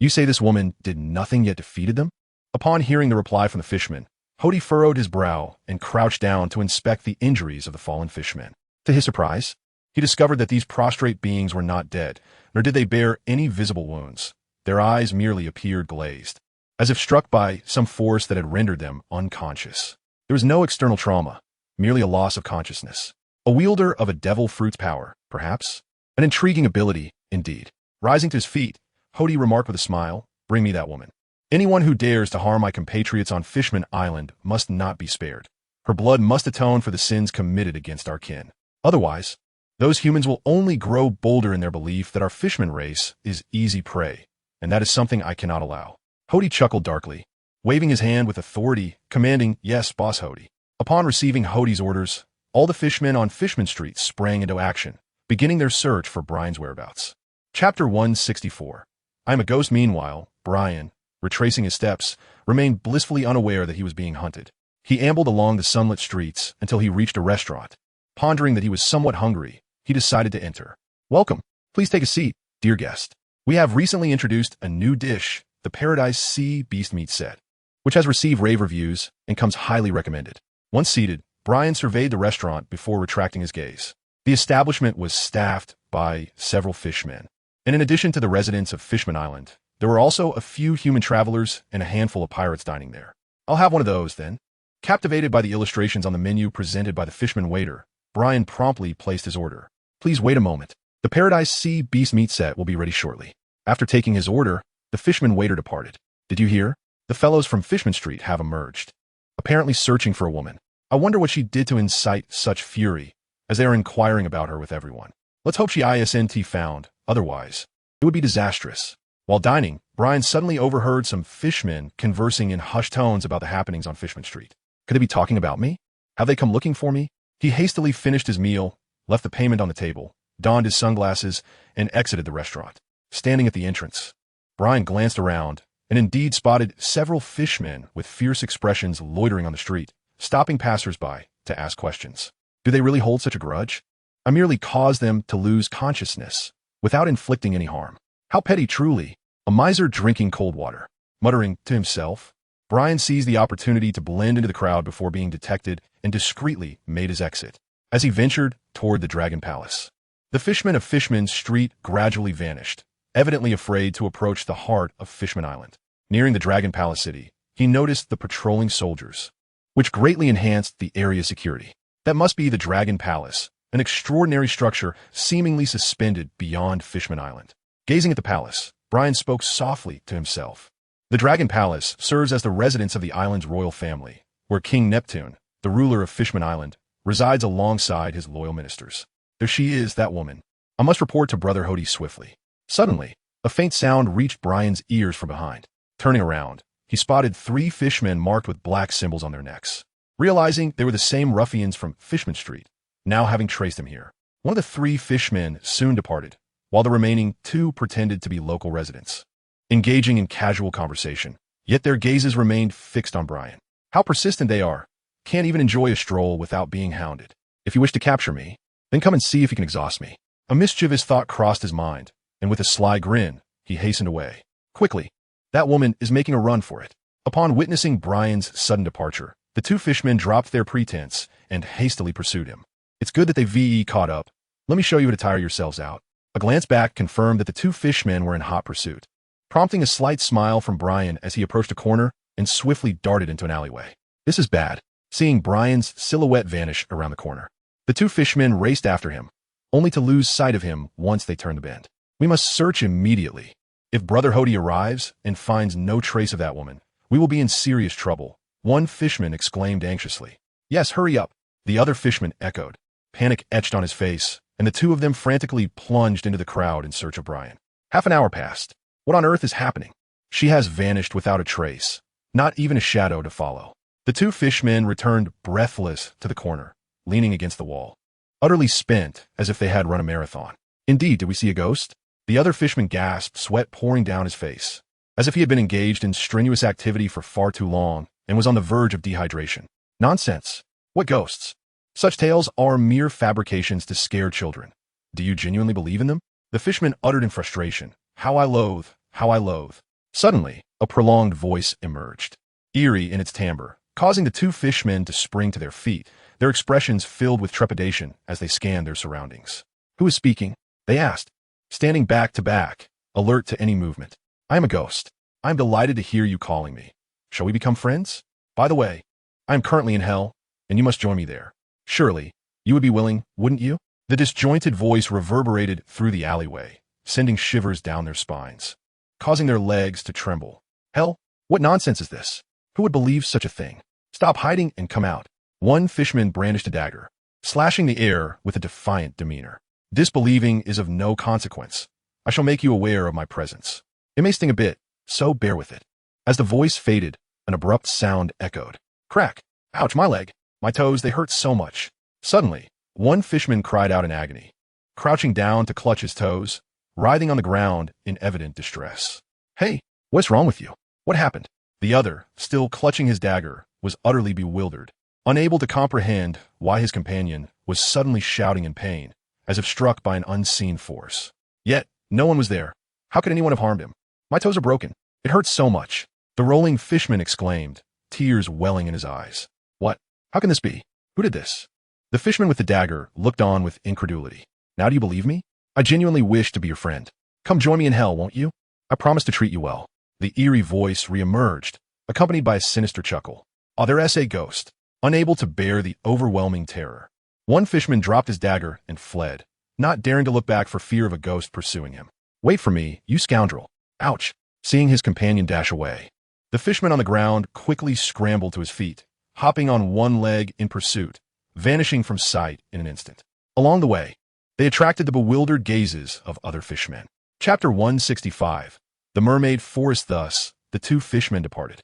You say this woman did nothing yet defeated them? Upon hearing the reply from the fishman, He furrowed his brow and crouched down to inspect the injuries of the fallen fishmen. To his surprise, he discovered that these prostrate beings were not dead, nor did they bear any visible wounds. Their eyes merely appeared glazed, as if struck by some force that had rendered them unconscious. There was no external trauma, merely a loss of consciousness. A wielder of a devil fruit's power, perhaps? An intriguing ability, indeed. Rising to his feet, He remarked with a smile, "Bring me that woman. Anyone who dares to harm my compatriots on Fishman Island must not be spared. Her blood must atone for the sins committed against our kin. Otherwise, those humans will only grow bolder in their belief that our Fishman race is easy prey, and that is something I cannot allow." He chuckled darkly, waving his hand with authority, commanding, "Yes, Boss He." Upon receiving He's orders, all the fishmen on Fishman Street sprang into action, beginning their search for Brian's whereabouts. Chapter 164. I am a ghost. Meanwhile, Brian, retracing his steps, remained blissfully unaware that he was being hunted. He ambled along the sunlit streets until he reached a restaurant. Pondering that he was somewhat hungry, he decided to enter. "Welcome. Please take a seat, dear guest. We have recently introduced a new dish, the Paradise Sea Beast Meat Set, which has received rave reviews and comes highly recommended." Once seated, Brian surveyed the restaurant before retracting his gaze. The establishment was staffed by several fishmen, and in addition to the residents of Fishman Island, there were also a few human travelers and a handful of pirates dining there. "I'll have one of those, then." Captivated by the illustrations on the menu presented by the fishman waiter, Brian promptly placed his order. "Please wait a moment. The Paradise Sea Beast Meat Set will be ready shortly." After taking his order, the fishman waiter departed. "Did you hear? The fellows from Fishman Street have emerged, apparently searching for a woman. I wonder what she did to incite such fury, as they are inquiring about her with everyone. Let's hope she isn't found, otherwise it would be disastrous." While dining, Brian suddenly overheard some fishmen conversing in hushed tones about the happenings on Fishman Street. Could they be talking about me? Have they come looking for me? He hastily finished his meal, left the payment on the table, donned his sunglasses, and exited the restaurant. Standing at the entrance, Brian glanced around and indeed spotted several fishmen with fierce expressions loitering on the street, stopping passers-by to ask questions. Do they really hold such a grudge? I merely caused them to lose consciousness without inflicting any harm. How petty, truly. A miser drinking cold water. Muttering to himself, Brian seized the opportunity to blend into the crowd before being detected and discreetly made his exit. As he ventured toward the Dragon Palace, the fishmen of Fishman Street gradually vanished, evidently afraid to approach the heart of Fishman Island. Nearing the Dragon Palace city, he noticed the patrolling soldiers, which greatly enhanced the area's security. That must be the Dragon Palace, an extraordinary structure seemingly suspended beyond Fishman Island. Gazing at the palace, Brian spoke softly to himself. The Dragon Palace serves as the residence of the island's royal family, where King Neptune, the ruler of Fishman Island, resides alongside his loyal ministers. There she is, that woman. I must report to Brother He swiftly. Suddenly, a faint sound reached Brian's ears from behind. Turning around, he spotted 3 fishmen marked with black symbols on their necks. Realizing they were the same ruffians from Fishman Street, now having traced them here, one of the 3 fishmen soon departed, while the remaining 2 pretended to be local residents, engaging in casual conversation, yet their gazes remained fixed on Brian. How persistent they are. Can't even enjoy a stroll without being hounded. If you wish to capture me, then come and see if you can exhaust me. A mischievous thought crossed his mind, and with a sly grin, he hastened away. Quickly, that woman is making a run for it. Upon witnessing Brian's sudden departure, the 2 fishmen dropped their pretense and hastily pursued him. It's good that they VE caught up. Let me show you how to tire yourselves out. A glance back confirmed that the 2 fishmen were in hot pursuit, prompting a slight smile from Brian as he approached a corner and swiftly darted into an alleyway. This is bad. Seeing Brian's silhouette vanish around the corner, the 2 fishmen raced after him, only to lose sight of him once they turned the bend. We must search immediately. If Brother He arrives and finds no trace of that woman, We will be in serious trouble, one fisherman exclaimed anxiously. Yes, hurry up, the other fisherman echoed. Panic etched on his face, and the two of them frantically plunged into the crowd in search of Brian. Half an hour passed. What on earth is happening? She has vanished without a trace, not even a shadow to follow. The two fishermen returned breathless to the corner, leaning against the wall, utterly spent as if they had run a marathon. Indeed, did we see a ghost? The other fisherman gasped, sweat pouring down his face, as if he had been engaged in strenuous activity for far too long and was on the verge of dehydration. Nonsense. What ghosts? Such tales are mere fabrications to scare children. Do you genuinely believe in them? The fisherman uttered in frustration. How I loathe, how I loathe. Suddenly, a prolonged voice emerged, eerie in its timbre, causing the two fishermen to spring to their feet, their expressions filled with trepidation as they scanned their surroundings. Who is speaking? They asked, standing back to back, alert to any movement. I am a ghost. I am delighted to hear you calling me. Shall we become friends? By the way, I am currently in hell, and you must join me there. Surely, you would be willing, wouldn't you? The disjointed voice reverberated through the alleyway, sending shivers down their spines, causing their legs to tremble. Hell, what nonsense is this? Who would believe such a thing? Stop hiding and come out. One fisherman brandished a dagger, slashing the air with a defiant demeanor. Disbelieving is of no consequence. I shall make you aware of my presence. It may sting a bit, so bear with it. As the voice faded, an abrupt sound echoed. Crack! Ouch, my leg! My toes, they hurt so much. Suddenly, one fisherman cried out in agony, crouching down to clutch his toes, writhing on the ground in evident distress. Hey, what's wrong with you? What happened? The other, still clutching his dagger, was utterly bewildered, unable to comprehend why his companion was suddenly shouting in pain, as if struck by an unseen force. Yet, no one was there. How could anyone have harmed him? My toes are broken. It hurts so much. The rolling fisherman exclaimed, tears welling in his eyes. What? How can this be? Who did this? The fisherman with the dagger looked on with incredulity. Now do you believe me? I genuinely wish to be your friend. Come join me in hell, won't you? I promise to treat you well. The eerie voice reemerged, accompanied by a sinister chuckle. There's a ghost, unable to bear the overwhelming terror. One fisherman dropped his dagger and fled, not daring to look back for fear of a ghost pursuing him. Wait for me, you scoundrel. Ouch! Seeing his companion dash away, the fisherman on the ground quickly scrambled to his feet, hopping on one leg in pursuit, vanishing from sight in an instant. Along the way, they attracted the bewildered gazes of other fishermen. Chapter 165. The Mermaid Forest. Thus, the two fishermen departed.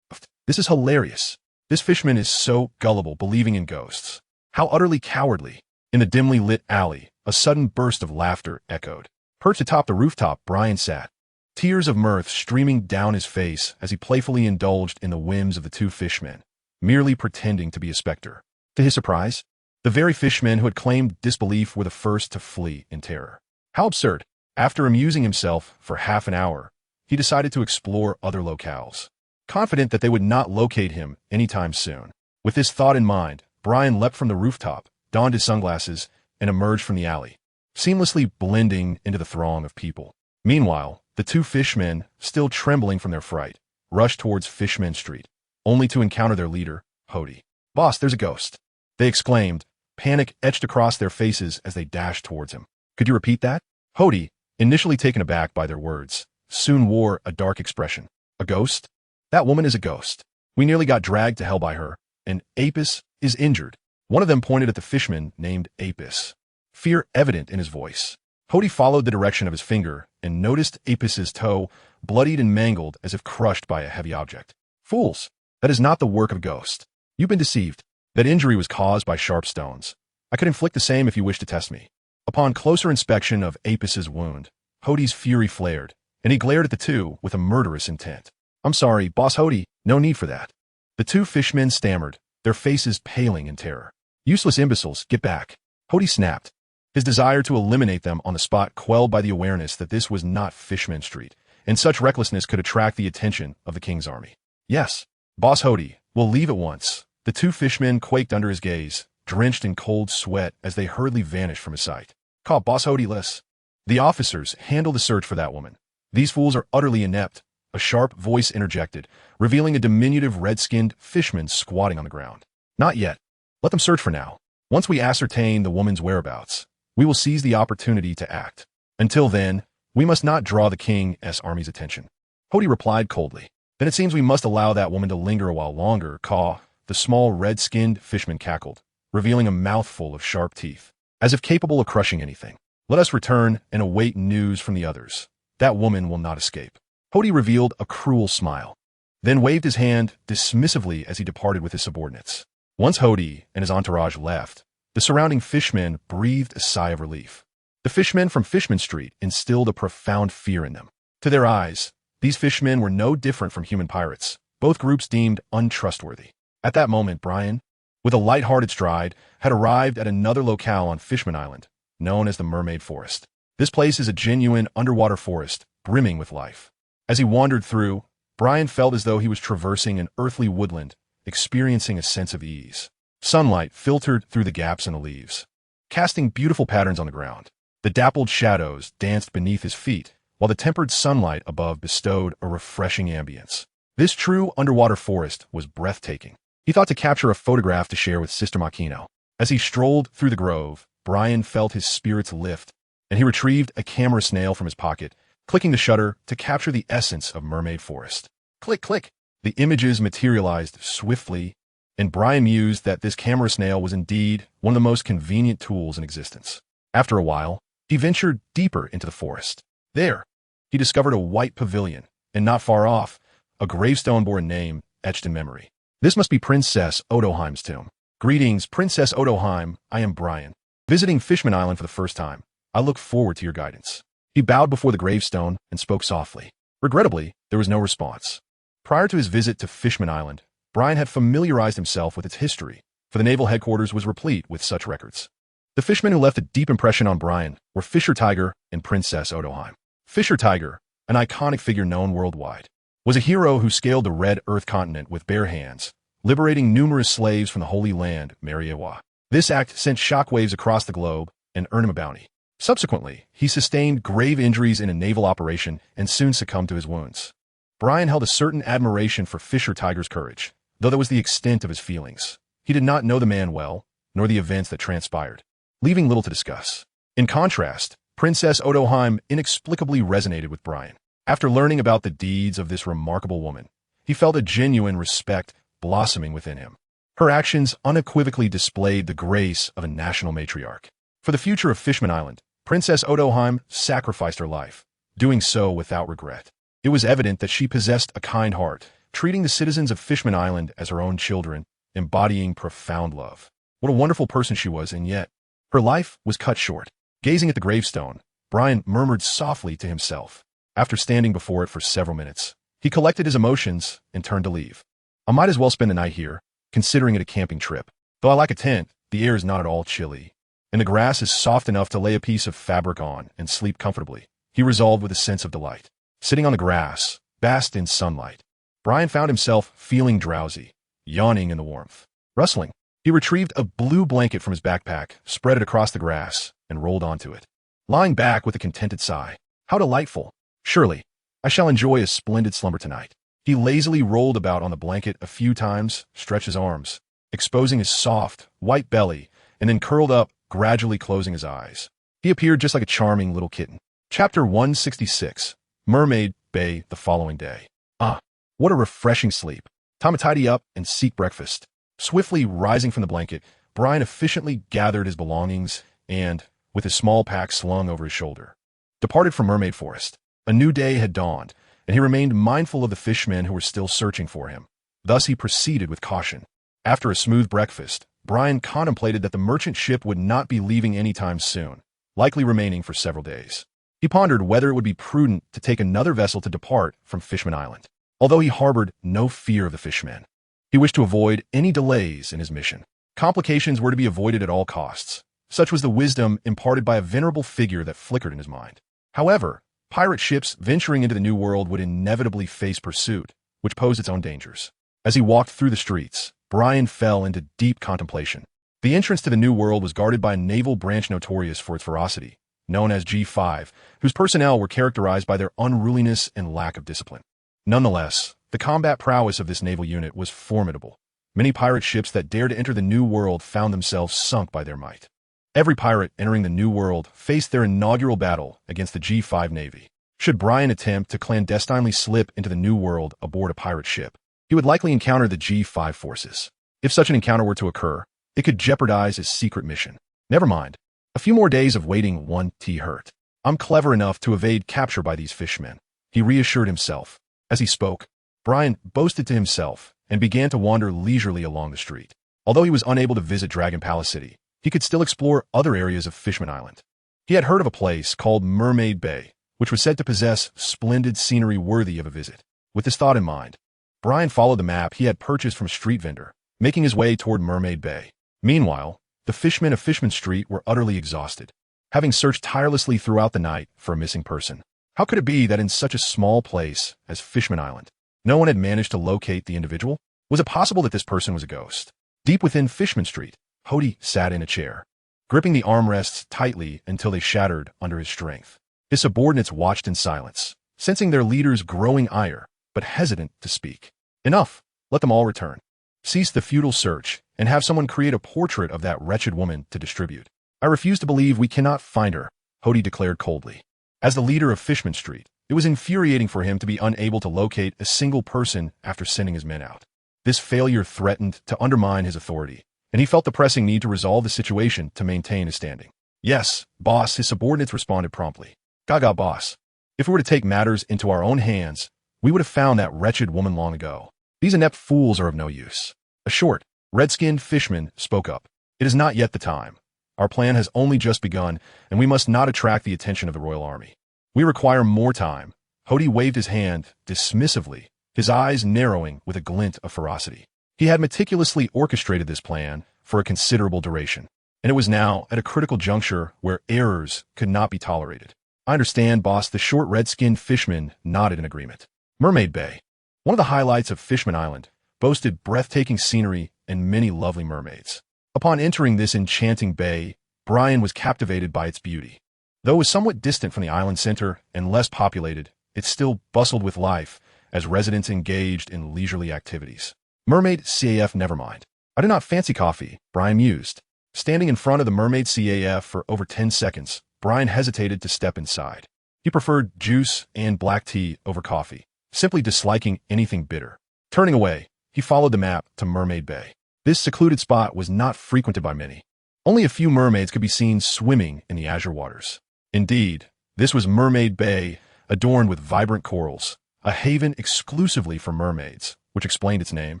This is hilarious. This fisherman is so gullible, believing in ghosts. How utterly cowardly. In the dimly lit alley, a sudden burst of laughter echoed. Perched atop the rooftop, Brian sat, tears of mirth streaming down his face as he playfully indulged in the whims of the two fishermen, merely pretending to be a specter. To his surprise, the very fishermen who had claimed disbelief were the first to flee in terror. How absurd. After amusing himself for half an hour, he decided to explore other locales, confident that they would not locate him anytime soon. With this thought in mind, Brian leapt from the rooftop, donned his sunglasses, and emerged from the alley, seamlessly blending into the throng of people. Meanwhile, the two fishermen, still trembling from their fright, rushed towards Fishman Street, only to encounter their leader, He. Boss, there's a ghost, they exclaimed, panic etched across their faces as they dashed towards him. Could you repeat that? He, initially taken aback by their words, soon wore a dark expression. A ghost? That woman is a ghost. We nearly got dragged to hell by her, and Apis is injured. One of them pointed at the fisherman named Apis, fear evident in his voice. He followed the direction of his finger and noticed Apis's toe, bloodied and mangled as if crushed by a heavy object. Fools! That is not the work of a ghost. You've been deceived. That injury was caused by sharp stones. I could inflict the same if you wish to test me. Upon closer inspection of Apis's wound, Hody's fury flared, and he glared at the two with a murderous intent. I'm sorry, Boss Hody, no need for that. The two fishermen stammered, their faces paling in terror. Useless imbeciles, get back. Hody snapped, his desire to eliminate them on the spot quelled by the awareness that this was not Fishman Street, and such recklessness could attract the attention of the king's army. Yes, Boss Hody, we'll leave at once. The two fishermen quaked under his gaze, drenched in cold sweat as they hurriedly vanished from his sight. Call Boss Hody less. The officers handle the search for that woman. These fools are utterly inept. A sharp voice interjected, revealing a diminutive red-skinned fisherman squatting on the ground. Not yet. Let them search for now. Once we ascertain the woman's whereabouts, we will seize the opportunity to act. Until then, we must not draw the king's army's attention. Hody replied coldly. Then it seems we must allow that woman to linger a while longer, Caw. The small red-skinned fishman cackled, revealing a mouthful of sharp teeth, as if capable of crushing anything. Let us return and await news from the others. That woman will not escape. He revealed a cruel smile, then waved his hand dismissively as he departed with his subordinates. Once Hody and his entourage left, the surrounding fishmen breathed a sigh of relief. The fishmen from Fishman Street instilled a profound fear in them. To their eyes, these fishmen were no different from human pirates, both groups deemed untrustworthy. At that moment, Brian, with a light-hearted stride, had arrived at another locale on Fishman Island, known as the Mermaid Forest. This place is a genuine underwater forest, brimming with life. As he wandered through, Brian felt as though he was traversing an earthly woodland, experiencing a sense of ease. Sunlight filtered through the gaps in the leaves, casting beautiful patterns on the ground. The dappled shadows danced beneath his feet, while the tempered sunlight above bestowed a refreshing ambience. This true underwater forest was breathtaking. He thought to capture a photograph to share with Sister Makino. As he strolled through the grove, Brian felt his spirits lift, and he retrieved a camera snail from his pocket, clicking the shutter to capture the essence of Mermaid Forest. Click, click. The images materialized swiftly, and Brian mused that this camera snail was indeed one of the most convenient tools in existence. After a while, he ventured deeper into the forest. There, he discovered a white pavilion, and not far off, a gravestone bore a name etched in memory. This must be Princess Odoheim's tomb. Greetings, Princess Odoheim. I am Brian, visiting Fishman Island for the first time. I look forward to your guidance. He bowed before the gravestone and spoke softly. Regrettably, there was no response. Prior to his visit to Fishman Island, Brian had familiarized himself with its history, for the naval headquarters was replete with such records. The fishermen who left a deep impression on Brian were Fisher Tiger and Princess Odoheim. Fisher Tiger, an iconic figure known worldwide, was a hero who scaled the Red Earth continent with bare hands, liberating numerous slaves from the Holy Land, Mariawa. This act sent shockwaves across the globe and earned him a bounty. Subsequently, he sustained grave injuries in a naval operation and soon succumbed to his wounds. Brian held a certain admiration for Fisher Tiger's courage, though that was the extent of his feelings. He did not know the man well, nor the events that transpired, leaving little to discuss. In contrast, Princess Odoheim inexplicably resonated with Brian. After learning about the deeds of this remarkable woman, he felt a genuine respect blossoming within him. Her actions unequivocally displayed the grace of a national matriarch. For the future of Fishman Island, Princess Odoheim sacrificed her life, doing so without regret. It was evident that she possessed a kind heart, treating the citizens of Fishman Island as her own children, embodying profound love. What a wonderful person she was, and yet, her life was cut short. Gazing at the gravestone, Brian murmured softly to himself. After standing before it for several minutes, he collected his emotions and turned to leave. I might as well spend the night here, considering it a camping trip. Though I lack a tent, the air is not at all chilly, and the grass is soft enough to lay a piece of fabric on and sleep comfortably. He resolved with a sense of delight. Sitting on the grass, basked in sunlight, Brian found himself feeling drowsy, yawning in the warmth. Rustling, he retrieved a blue blanket from his backpack, spread it across the grass, and rolled onto it. Lying back with a contented sigh. How delightful. Surely, I shall enjoy a splendid slumber tonight. He lazily rolled about on the blanket a few times, stretched his arms, exposing his soft, white belly, and then curled up, gradually closing his eyes. He appeared just like a charming little kitten. Chapter 166. Mermaid Bay the following day. Ah, what a refreshing sleep. Time to tidy up and seek breakfast. Swiftly rising from the blanket, Brian efficiently gathered his belongings and, with his small pack slung over his shoulder, departed from Mermaid Forest. A new day had dawned, and he remained mindful of the fishmen who were still searching for him. Thus he proceeded with caution. After a smooth breakfast, Brian contemplated that the merchant ship would not be leaving anytime soon, likely remaining for several days. He pondered whether it would be prudent to take another vessel to depart from Fishman Island. Although he harbored no fear of the fishmen, he wished to avoid any delays in his mission. Complications were to be avoided at all costs. Such was the wisdom imparted by a venerable figure that flickered in his mind. However, pirate ships venturing into the New World would inevitably face pursuit, which posed its own dangers. As he walked through the streets, Brian fell into deep contemplation. The entrance to the New World was guarded by a naval branch notorious for its ferocity, known as G5, whose personnel were characterized by their unruliness and lack of discipline. Nonetheless, the combat prowess of this naval unit was formidable. Many pirate ships that dared to enter the New World found themselves sunk by their might. Every pirate entering the New World faced their inaugural battle against the G5 Navy. Should Brian attempt to clandestinely slip into the New World aboard a pirate ship, he would likely encounter the G5 forces. If such an encounter were to occur, it could jeopardize his secret mission. Never mind. A few more days of waiting won't hurt. I'm clever enough to evade capture by these fishmen, he reassured himself. As he spoke, Brian boasted to himself and began to wander leisurely along the street. Although he was unable to visit Dragon Palace City, he could still explore other areas of Fishman Island. He had heard of a place called Mermaid Bay, which was said to possess splendid scenery worthy of a visit. With this thought in mind, Brian followed the map he had purchased from a street vendor, making his way toward Mermaid Bay. Meanwhile, the fishmen of Fishman Street were utterly exhausted, having searched tirelessly throughout the night for a missing person. How could it be that in such a small place as Fishman Island, no one had managed to locate the individual? Was it possible that this person was a ghost? Deep within Fishman Street, He sat in a chair, gripping the armrests tightly until they shattered under his strength. His subordinates watched in silence, sensing their leader's growing ire, but hesitant to speak. Enough! Let them all return. Cease the futile search, and have someone create a portrait of that wretched woman to distribute. I refuse to believe we cannot find her, He declared coldly. As the leader of Fishman Street, it was infuriating for him to be unable to locate a single person after sending his men out. This failure threatened to undermine his authority, and he felt the pressing need to resolve the situation to maintain his standing. Yes, boss, his subordinates responded promptly. Gaga, boss. If we were to take matters into our own hands, we would have found that wretched woman long ago. These inept fools are of no use. A short, red-skinned fishman spoke up. It is not yet the time. Our plan has only just begun, and we must not attract the attention of the royal army. We require more time. He waved his hand dismissively, his eyes narrowing with a glint of ferocity. He had meticulously orchestrated this plan for a considerable duration, and it was now at a critical juncture where errors could not be tolerated. I understand, boss. The short red-skinned fishman nodded in agreement. Mermaid Bay, one of the highlights of Fishman Island, boasted breathtaking scenery and many lovely mermaids. Upon entering this enchanting bay, Brian was captivated by its beauty. Though it was somewhat distant from the island center and less populated, it still bustled with life as residents engaged in leisurely activities. Mermaid CAF, never mind. I do not fancy coffee, Brian mused. Standing in front of the Mermaid CAF for over 10 seconds, Brian hesitated to step inside. He preferred juice and black tea over coffee, simply disliking anything bitter. Turning away, he followed the map to Mermaid Bay. This secluded spot was not frequented by many. Only a few mermaids could be seen swimming in the azure waters. Indeed, this was Mermaid Bay, adorned with vibrant corals, a haven exclusively for mermaids, which explained its name,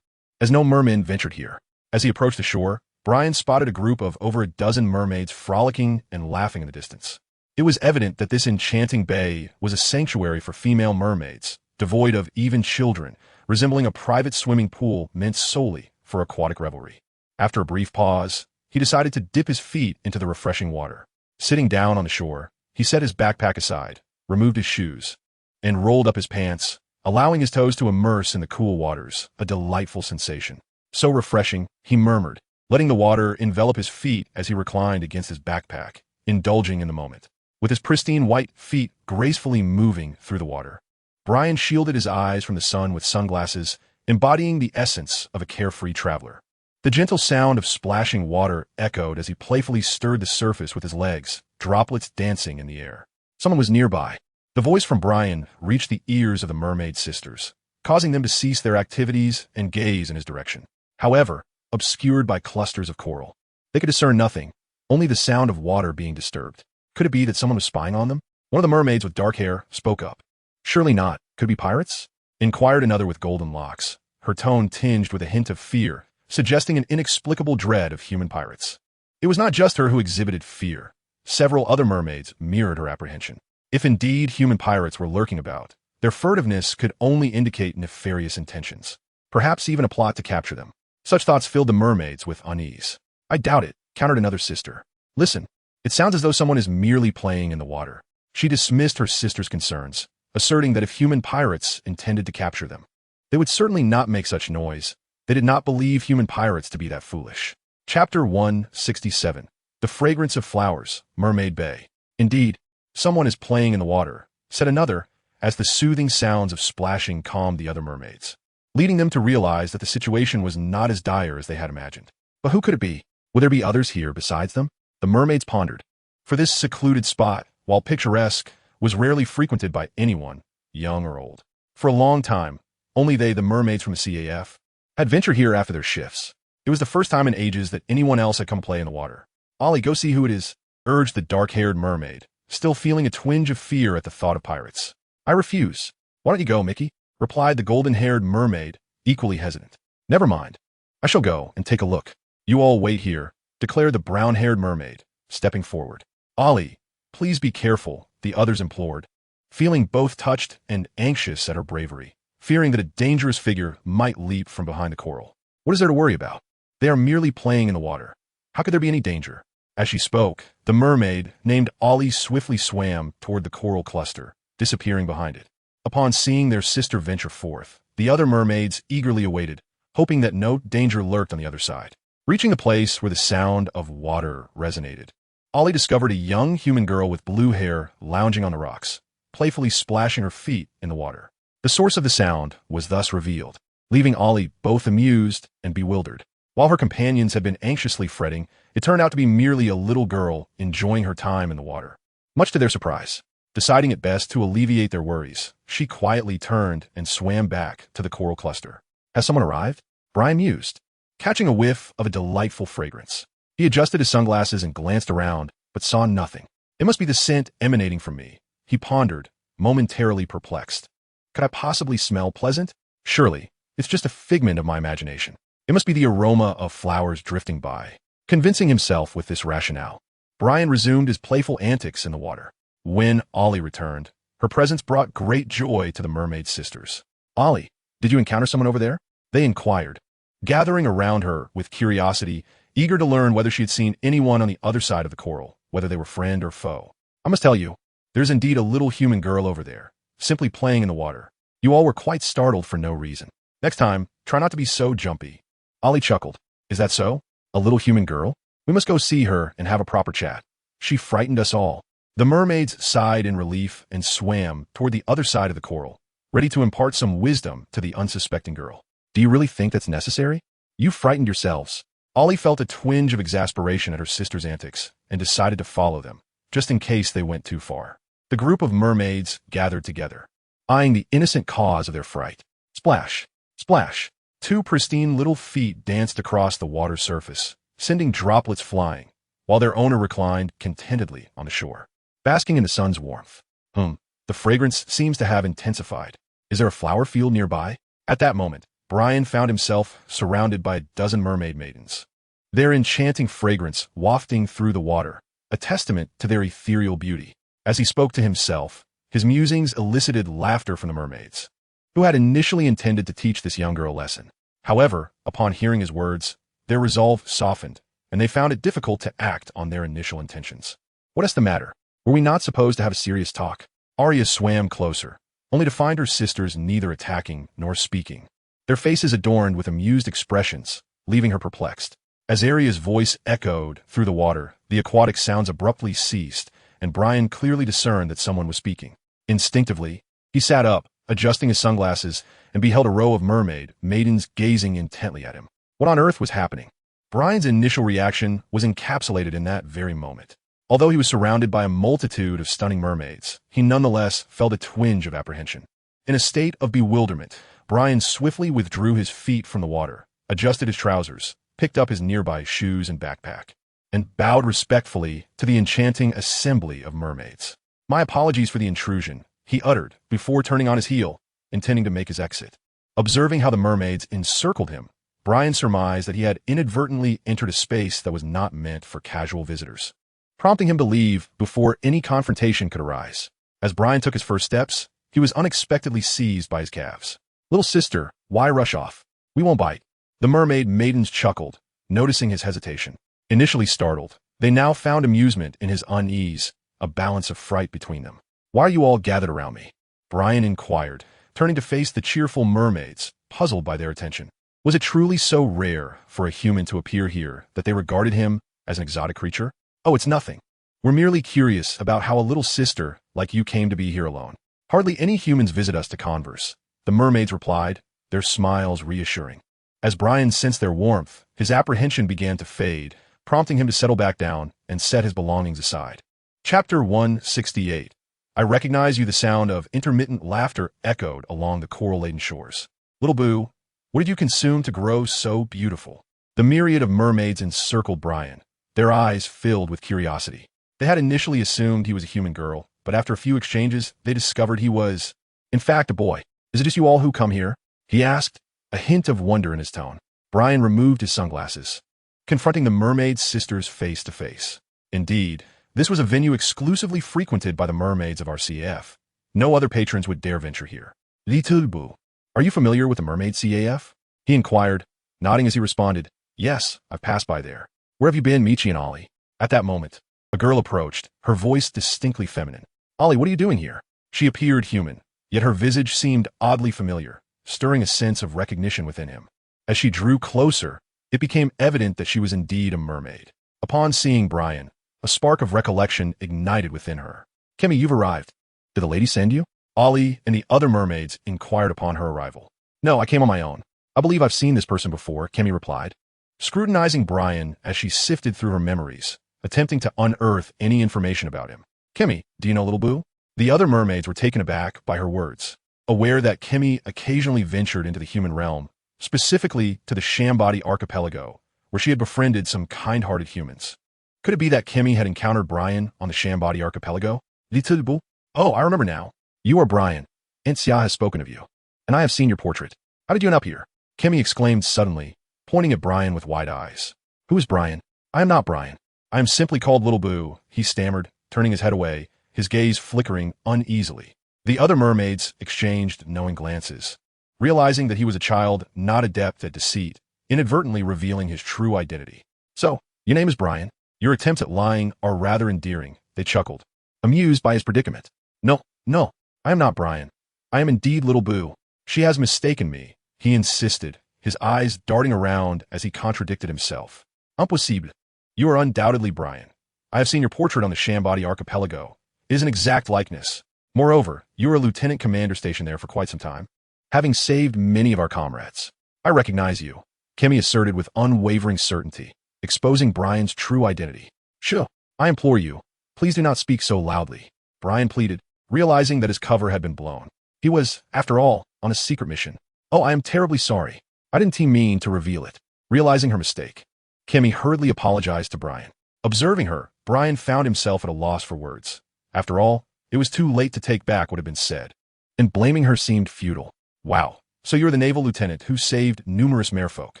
as no mermen ventured here. As he approached the shore, Brian spotted a group of over a dozen mermaids frolicking and laughing in the distance. It was evident that this enchanting bay was a sanctuary for female mermaids, devoid of even children, resembling a private swimming pool meant solely for aquatic revelry. After a brief pause, he decided to dip his feet into the refreshing water. Sitting down on the shore, he set his backpack aside, removed his shoes, and rolled up his pants, allowing his toes to immerse in the cool waters, a delightful sensation. So refreshing, he murmured, letting the water envelop his feet as he reclined against his backpack, indulging in the moment. With his pristine white feet gracefully moving through the water, Brian shielded his eyes from the sun with sunglasses, embodying the essence of a carefree traveler. The gentle sound of splashing water echoed as he playfully stirred the surface with his legs, droplets dancing in the air. Someone was nearby. The voice from Brian reached the ears of the mermaid sisters, causing them to cease their activities and gaze in his direction. However, obscured by clusters of coral, they could discern nothing, only the sound of water being disturbed. Could it be that someone was spying on them? One of the mermaids with dark hair spoke up. Surely not. Could it be pirates? Inquired another with golden locks, her tone tinged with a hint of fear, suggesting an inexplicable dread of human pirates. It was not just her who exhibited fear. Several other mermaids mirrored her apprehension. If indeed human pirates were lurking about, their furtiveness could only indicate nefarious intentions, perhaps even a plot to capture them. Such thoughts filled the mermaids with unease. I doubt it, countered another sister. Listen, it sounds as though someone is merely playing in the water. She dismissed her sister's concerns, asserting that if human pirates intended to capture them, they would certainly not make such noise. They did not believe human pirates to be that foolish. Chapter 167. The Fragrance of Flowers, Mermaid Bay. Indeed, someone is playing in the water, said another, as the soothing sounds of splashing calmed the other mermaids, leading them to realize that the situation was not as dire as they had imagined. But who could it be? Would there be others here besides them? The mermaids pondered. For this secluded spot, while picturesque, was rarely frequented by anyone, young or old. For a long time, only they, the mermaids from the CAF, had ventured here after their shifts. It was the first time in ages that anyone else had come play in the water. "Ollie, go see who it is," urged the dark-haired mermaid, still feeling a twinge of fear at the thought of pirates. "I refuse." "Why don't you go, Mickey?" replied the golden-haired mermaid, equally hesitant. "Never mind. I shall go and take a look. You all wait here," declared the brown-haired mermaid, stepping forward. "Ollie, please be careful," the others implored, feeling both touched and anxious at her bravery, fearing that a dangerous figure might leap from behind the coral. "What is there to worry about? They are merely playing in the water. How could there be any danger?" As she spoke, the mermaid, named Ollie, swiftly swam toward the coral cluster, disappearing behind it. Upon seeing their sister venture forth, the other mermaids eagerly awaited, hoping that no danger lurked on the other side. Reaching the place where the sound of water resonated, Ollie discovered a young human girl with blue hair lounging on the rocks, playfully splashing her feet in the water. The source of the sound was thus revealed, leaving Ollie both amused and bewildered. While her companions had been anxiously fretting, it turned out to be merely a little girl enjoying her time in the water. Much to their surprise, deciding it best to alleviate their worries, she quietly turned and swam back to the coral cluster. "Has someone arrived?" Brian mused, catching a whiff of a delightful fragrance. He adjusted his sunglasses and glanced around, but saw nothing. "It must be the scent emanating from me," he pondered, momentarily perplexed. "Could I possibly smell pleasant? Surely, it's just a figment of my imagination. It must be the aroma of flowers drifting by." Convincing himself with this rationale, Brian resumed his playful antics in the water. When Ollie returned, her presence brought great joy to the mermaid sisters. "Ollie, did you encounter someone over there?" they inquired, gathering around her with curiosity, eager to learn whether she had seen anyone on the other side of the coral, whether they were friend or foe. "I must tell you, there's indeed a little human girl over there, simply playing in the water. You all were quite startled for no reason. Next time, try not to be so jumpy." Ollie chuckled. "Is that so? A little human girl? We must go see her and have a proper chat. She frightened us all." The mermaids sighed in relief and swam toward the other side of the coral, ready to impart some wisdom to the unsuspecting girl. "Do you really think that's necessary? You frightened yourselves." Ollie felt a twinge of exasperation at her sister's antics and decided to follow them, just in case they went too far. The group of mermaids gathered together, eyeing the innocent cause of their fright. Splash! Splash! Two pristine little feet danced across the water's surface, sending droplets flying, while their owner reclined contentedly on the shore, basking in the sun's warmth. The fragrance seems to have intensified. Is there a flower field nearby? At that moment, Brian found himself surrounded by a dozen mermaid maidens, their enchanting fragrance wafting through the water, a testament to their ethereal beauty. As he spoke to himself, his musings elicited laughter from the mermaids, who had initially intended to teach this young girl a lesson. However, upon hearing his words, their resolve softened, and they found it difficult to act on their initial intentions. "What is the matter? Were we not supposed to have a serious talk?" Arya swam closer, only to find her sisters neither attacking nor speaking, their faces adorned with amused expressions, leaving her perplexed. As Arya's voice echoed through the water, the aquatic sounds abruptly ceased, and Brian clearly discerned that someone was speaking. Instinctively, he sat up, adjusting his sunglasses, and beheld a row of mermaid maidens gazing intently at him. What on earth was happening? Brian's initial reaction was encapsulated in that very moment. Although he was surrounded by a multitude of stunning mermaids, he nonetheless felt a twinge of apprehension. In a state of bewilderment, Brian swiftly withdrew his feet from the water, adjusted his trousers, picked up his nearby shoes and backpack, and bowed respectfully to the enchanting assembly of mermaids. "My apologies for the intrusion," he uttered before turning on his heel, intending to make his exit. Observing how the mermaids encircled him, Brian surmised that he had inadvertently entered a space that was not meant for casual visitors, prompting him to leave before any confrontation could arise. As Brian took his first steps, he was unexpectedly seized by his calves. "Little sister, why rush off? We won't bite." The mermaid maidens chuckled, noticing his hesitation. Initially startled, they now found amusement in his unease, a balance of fright between them. "Why are you all gathered around me?" Brian inquired, turning to face the cheerful mermaids, puzzled by their attention. Was it truly so rare for a human to appear here that they regarded him as an exotic creature? "Oh, it's nothing. We're merely curious about how a little sister like you came to be here alone. Hardly any humans visit us to converse," the mermaids replied, their smiles reassuring. As Brian sensed their warmth, his apprehension began to fade, prompting him to settle back down and set his belongings aside. Chapter 168. I recognize you." The sound of intermittent laughter echoed along the coral-laden shores. "Little Boo, what did you consume to grow so beautiful?" The myriad of mermaids encircled Brian, their eyes filled with curiosity. They had initially assumed he was a human girl, but after a few exchanges, they discovered he was, in fact, a boy. "Is it just you all who come here?" he asked, a hint of wonder in his tone. Brian removed his sunglasses, confronting the mermaid sisters face to face. Indeed, this was a venue exclusively frequented by the mermaids of RCAF. No other patrons would dare venture here. "Little Boo, are you familiar with the mermaid CAF?" he inquired, nodding as he responded, "Yes, I've passed by there." "Where have you been, Michi and Ollie?" At that moment, a girl approached, her voice distinctly feminine. "Ollie, what are you doing here?" She appeared human, yet her visage seemed oddly familiar, stirring a sense of recognition within him. As she drew closer, it became evident that she was indeed a mermaid. Upon seeing Brian, a spark of recollection ignited within her. "Kemi, you've arrived. Did the lady send you?" Ollie and the other mermaids inquired upon her arrival. "No, I came on my own. I believe I've seen this person before," Kemi replied, scrutinizing Brian as she sifted through her memories, attempting to unearth any information about him. "Kemi, do you know Little Boo?" The other mermaids were taken aback by her words, aware that Kemi occasionally ventured into the human realm, specifically to the Shambody archipelago, where she had befriended some kind-hearted humans. Could it be that Kemi had encountered Brian on the Shambody archipelago? "Little Boo? Oh, I remember now. You are Brian. Aunt Xia has spoken of you, and I have seen your portrait. How did you end up here?" Kemi exclaimed suddenly, pointing at Brian with wide eyes. "Who is Brian?" "I am not Brian. I am simply called Little Boo," he stammered, turning his head away, his gaze flickering uneasily. The other mermaids exchanged knowing glances, realizing that he was a child not adept at deceit, inadvertently revealing his true identity. "So, your name is Brian. Your attempts at lying are rather endearing," they chuckled, amused by his predicament. No, I am not Brian. I am indeed Little Boo. She has mistaken me," he insisted, his eyes darting around as he contradicted himself. "Impossible. You are undoubtedly Brian. I have seen your portrait on the Shambody archipelago. It is an exact likeness. Moreover, you were a lieutenant commander stationed there for quite some time, having saved many of our comrades. I recognize you," Kemi asserted with unwavering certainty, exposing Brian's true identity. "Sure, I implore you, please do not speak so loudly," Brian pleaded, realizing that his cover had been blown. He was, after all, on a secret mission. "Oh, I am terribly sorry. I didn't mean to reveal it." Realizing her mistake, Kemi hurriedly apologized to Brian. Observing her, Brian found himself at a loss for words. After all, it was too late to take back what had been said, and blaming her seemed futile. "Wow, so you're the naval lieutenant who saved numerous merfolk.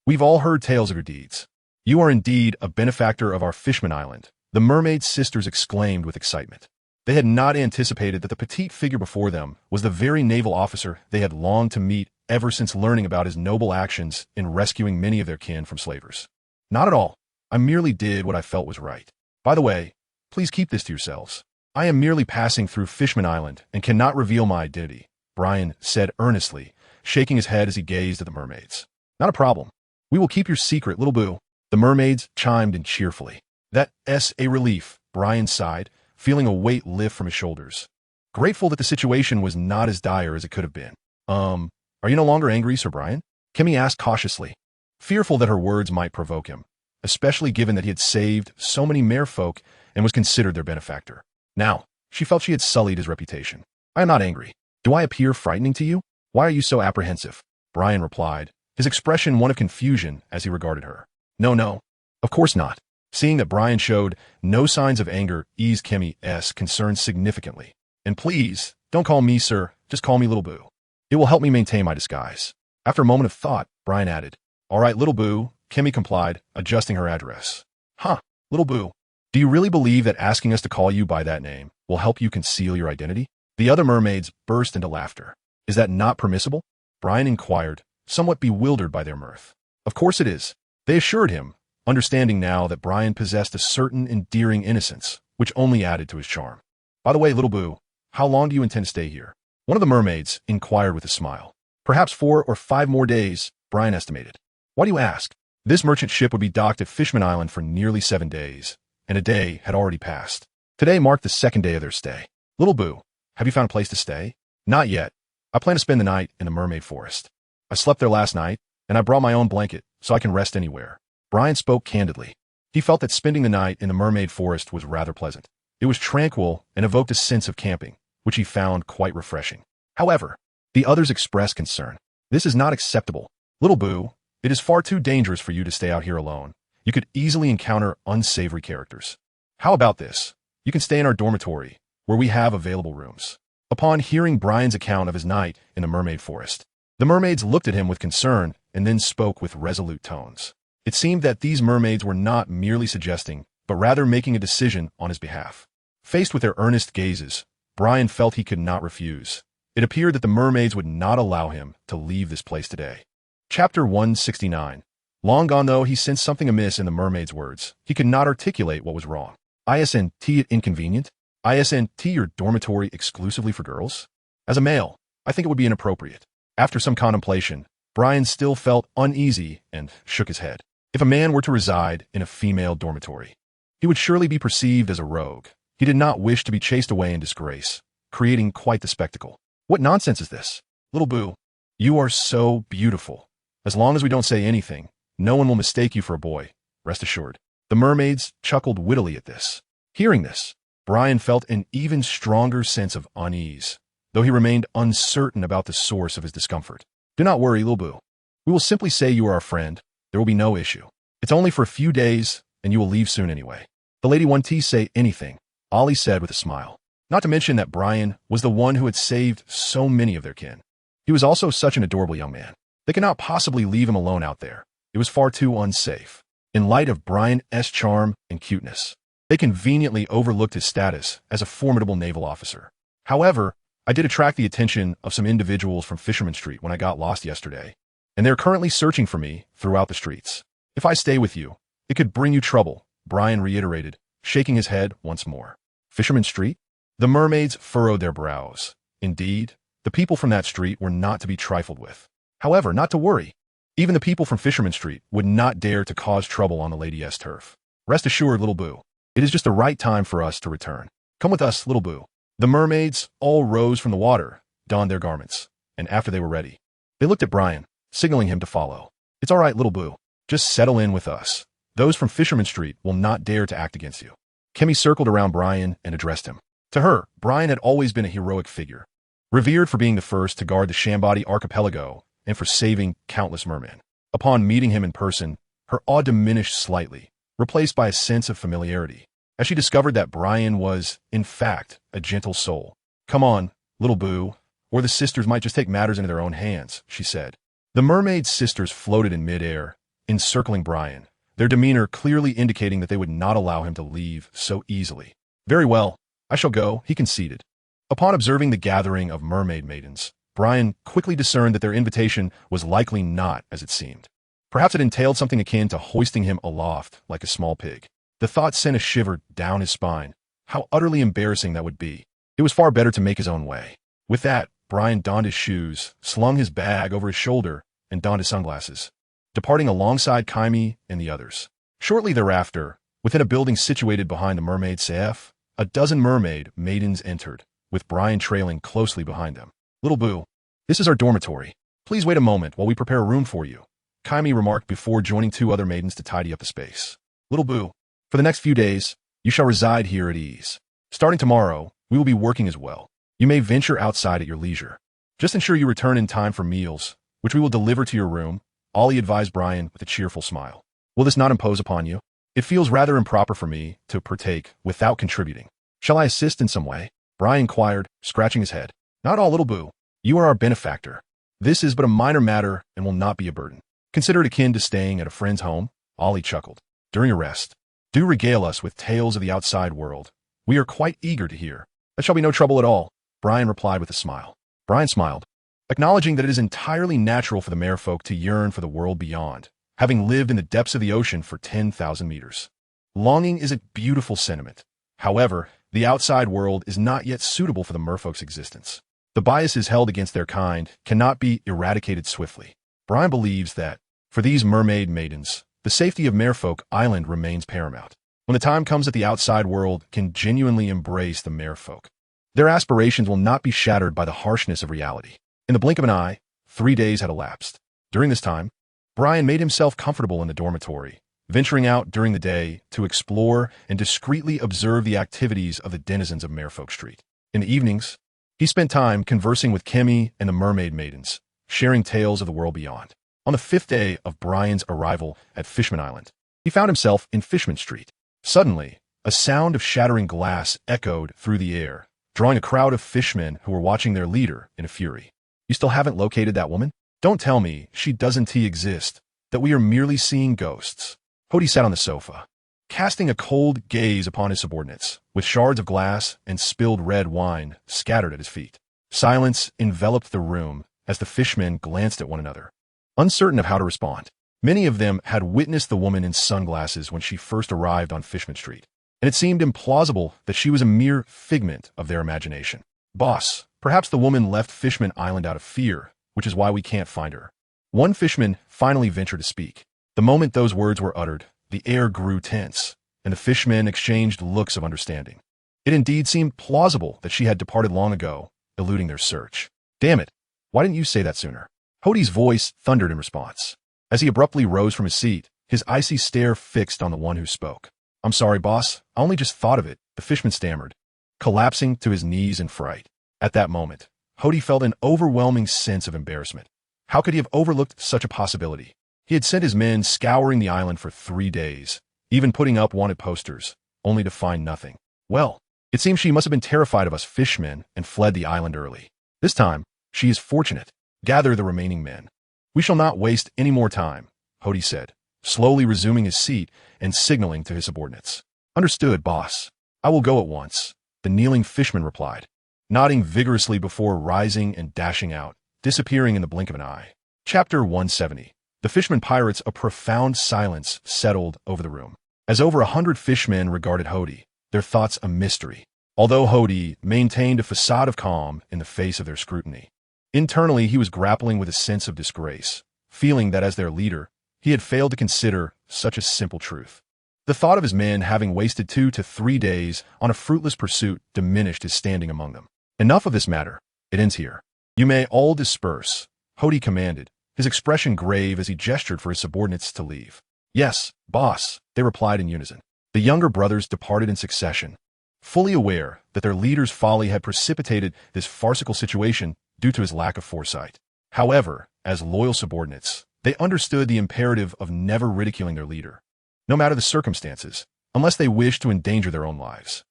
We've all heard tales of your deeds. You are indeed a benefactor of our Fishman Island," the mermaid sisters exclaimed with excitement. They had not anticipated that the petite figure before them was the very naval officer they had longed to meet ever since learning about his noble actions in rescuing many of their kin from slavers. "Not at all. I merely did what I felt was right. By the way, please keep this to yourselves. I am merely passing through Fishman Island and cannot reveal my identity," Brian said earnestly, shaking his head as he gazed at the mermaids. "Not a problem. We will keep your secret, Little Boo," the mermaids chimed in cheerfully. "That's a relief," Brian sighed, feeling a weight lift from his shoulders, grateful that the situation was not as dire as it could have been. Are you no longer angry, Sir Brian?" Kemi asked cautiously, fearful that her words might provoke him, especially given that he had saved so many merfolk and was considered their benefactor. Now, she felt she had sullied his reputation. "I am not angry. Do I appear frightening to you? Why are you so apprehensive?" Brian replied, his expression one of confusion as he regarded her. No, of course not." Seeing that Brian showed no signs of anger eased Kemi's concern significantly. "And please, don't call me sir, just call me Little Boo. It will help me maintain my disguise." After a moment of thought, Brian added, "All right, Little Boo," Kemi complied, adjusting her address. "Huh, Little Boo, do you really believe that asking us to call you by that name will help you conceal your identity?" The other mermaids burst into laughter. "Is that not permissible?" Brian inquired, somewhat bewildered by their mirth. "Of course it is," they assured him, understanding now that Brian possessed a certain endearing innocence, which only added to his charm. "By the way, Little Boo, how long do you intend to stay here?" One of the mermaids inquired with a smile. "Perhaps 4 or 5 more days," Brian estimated. "Why do you ask?" This merchant ship would be docked at Fishman Island for nearly 7 days, and a day had already passed. Today marked the 2nd day of their stay. "Little Boo, have you found a place to stay?" "Not yet. I plan to spend the night in the mermaid forest. I slept there last night, and I brought my own blanket so I can rest anywhere." Brian spoke candidly. He felt that spending the night in the mermaid forest was rather pleasant. It was tranquil and evoked a sense of camping, which he found quite refreshing. However, the others expressed concern. This is not acceptable. Little Boo, it is far too dangerous for you to stay out here alone. You could easily encounter unsavory characters. How about this? You can stay in our dormitory, where we have available rooms. Upon hearing Brian's account of his night in the mermaid forest, the mermaids looked at him with concern and then spoke with resolute tones. It seemed that these mermaids were not merely suggesting, but rather making a decision on his behalf. Faced with their earnest gazes, Brian felt he could not refuse. It appeared that the mermaids would not allow him to leave this place today. Chapter 169. Long gone though, he sensed something amiss in the mermaid's words. He could not articulate what was wrong. Isn't it inconvenient? Isn't your dormitory exclusively for girls? As a male, I think it would be inappropriate. After some contemplation, Brian still felt uneasy and shook his head. If a man were to reside in a female dormitory, he would surely be perceived as a rogue. He did not wish to be chased away in disgrace, creating quite the spectacle. What nonsense is this? Little Boo, you are so beautiful. As long as we don't say anything, no one will mistake you for a boy, rest assured. The mermaids chuckled wittily at this. Hearing this, Brian felt an even stronger sense of unease, though he remained uncertain about the source of his discomfort. Do not worry, Little Boo. We will simply say you are our friend. There will be no issue. It's only for a few days, and you will leave soon anyway. The lady won't say anything, Ollie said with a smile. Not to mention that Brian was the one who had saved so many of their kin. He was also such an adorable young man. They could not possibly leave him alone out there. It was far too unsafe. In light of Brian's charm and cuteness, they conveniently overlooked his status as a formidable naval officer. However, I did attract the attention of some individuals from Fisherman Street when I got lost yesterday, and they're currently searching for me throughout the streets. If I stay with you, it could bring you trouble, Brian reiterated, shaking his head once more. Fisherman Street? The mermaids furrowed their brows. Indeed, the people from that street were not to be trifled with. However, not to worry. Even the people from Fisherman Street would not dare to cause trouble on the Lady's turf. Rest assured, Little Boo, it is just the right time for us to return. Come with us, Little Boo. The mermaids all rose from the water, donned their garments, and after they were ready, they looked at Brian, signaling him to follow. It's all right, Little Boo. Just settle in with us. Those from Fisherman Street will not dare to act against you. Kemi circled around Brian and addressed him. To her, Brian had always been a heroic figure, revered for being the first to guard the Shambadi archipelago and for saving countless mermen. Upon meeting him in person, her awe diminished slightly, replaced by a sense of familiarity, as she discovered that Brian was, in fact, a gentle soul. Come on, Little Boo, or the sisters might just take matters into their own hands, she said. The mermaid sisters floated in midair, encircling Brian, their demeanor clearly indicating that they would not allow him to leave so easily. Very well, I shall go, he conceded. Upon observing the gathering of mermaid maidens, Brian quickly discerned that their invitation was likely not as it seemed. Perhaps it entailed something akin to hoisting him aloft like a small pig. The thought sent a shiver down his spine. How utterly embarrassing that would be. It was far better to make his own way. With that, Brian donned his shoes, slung his bag over his shoulder, and donned his sunglasses, departing alongside Kaimi and the others. Shortly thereafter, within a building situated behind the mermaid CF, a dozen mermaid maidens entered, with Brian trailing closely behind them. Little Boo, this is our dormitory. Please wait a moment while we prepare a room for you, Kaimi remarked before joining two other maidens to tidy up the space. Little Boo, for the next few days, you shall reside here at ease. Starting tomorrow, we will be working as well. You may venture outside at your leisure. Just ensure you return in time for meals, which we will deliver to your room, Ollie advised Brian with a cheerful smile. Will this not impose upon you? It feels rather improper for me to partake without contributing. Shall I assist in some way? Brian inquired, scratching his head. Not all, Little Boo. You are our benefactor. This is but a minor matter and will not be a burden. Consider it akin to staying at a friend's home, Ollie chuckled. During your rest, do regale us with tales of the outside world. We are quite eager to hear. That shall be no trouble at all, Brian replied with a smile. Brian smiled, acknowledging that it is entirely natural for the merfolk to yearn for the world beyond, having lived in the depths of the ocean for 10,000 meters. Longing is a beautiful sentiment. However, the outside world is not yet suitable for the merfolk's existence. The biases held against their kind cannot be eradicated swiftly. Brian believes that, for these mermaid maidens, the safety of Merfolk Island remains paramount. When the time comes that the outside world can genuinely embrace the merfolk, their aspirations will not be shattered by the harshness of reality. In the blink of an eye, 3 days had elapsed. During this time, Brian made himself comfortable in the dormitory, venturing out during the day to explore and discreetly observe the activities of the denizens of Merfolk Street. In the evenings, He spent time conversing with Kimmy and the mermaid maidens, sharing tales of the world beyond. On the 5th day of Brian's arrival at Fishman Island, he found himself in Fishman Street. Suddenly, a sound of shattering glass echoed through the air, drawing a crowd of fishmen who were watching their leader in a fury. You still haven't located that woman? Don't tell me she doesn't exist, that we are merely seeing ghosts. Hody sat on the sofa, casting a cold gaze upon his subordinates, with shards of glass and spilled red wine scattered at his feet. Silence enveloped the room as the fishmen glanced at one another, uncertain of how to respond. Many of them had witnessed the woman in sunglasses when she first arrived on Fishman Street, and it seemed implausible that she was a mere figment of their imagination. Boss, perhaps the woman left Fishman Island out of fear, which is why we can't find her. One fisherman finally ventured to speak. The moment those words were uttered, the air grew tense, and the fishmen exchanged looks of understanding. It indeed seemed plausible that she had departed long ago, eluding their search. Damn it, why didn't you say that sooner? Hody's voice thundered in response. As he abruptly rose from his seat, his icy stare fixed on the one who spoke. I'm sorry, boss, I only just thought of it, the fishman stammered, collapsing to his knees in fright. At that moment, Hody felt an overwhelming sense of embarrassment. How could he have overlooked such a possibility? He had sent his men scouring the island for 3 days, even putting up wanted posters, only to find nothing. Well, it seems she must have been terrified of us fishmen and fled the island early. This time, she is fortunate. Gather the remaining men. We shall not waste any more time, Hody said, slowly resuming his seat and signaling to his subordinates. Understood, boss. I will go at once, the kneeling fishman replied, nodding vigorously before rising and dashing out, disappearing in the blink of an eye. Chapter 170. The Fishman Pirates. A profound silence settled over the room, as over 100 fishmen regarded Hody, their thoughts a mystery, although Hody maintained a facade of calm in the face of their scrutiny. Internally, he was grappling with a sense of disgrace, feeling that as their leader, he had failed to consider such a simple truth. The thought of his men having wasted 2 to 3 days on a fruitless pursuit diminished his standing among them. Enough of this matter. It ends here. You may all disperse, Hody commanded, his expression grave as he gestured for his subordinates to leave. Yes, boss, they replied in unison. The younger brothers departed in succession, fully aware that their leader's folly had precipitated this farcical situation due to his lack of foresight. However, as loyal subordinates, they understood the imperative of never ridiculing their leader, no matter the circumstances, unless they wished to endanger their own lives.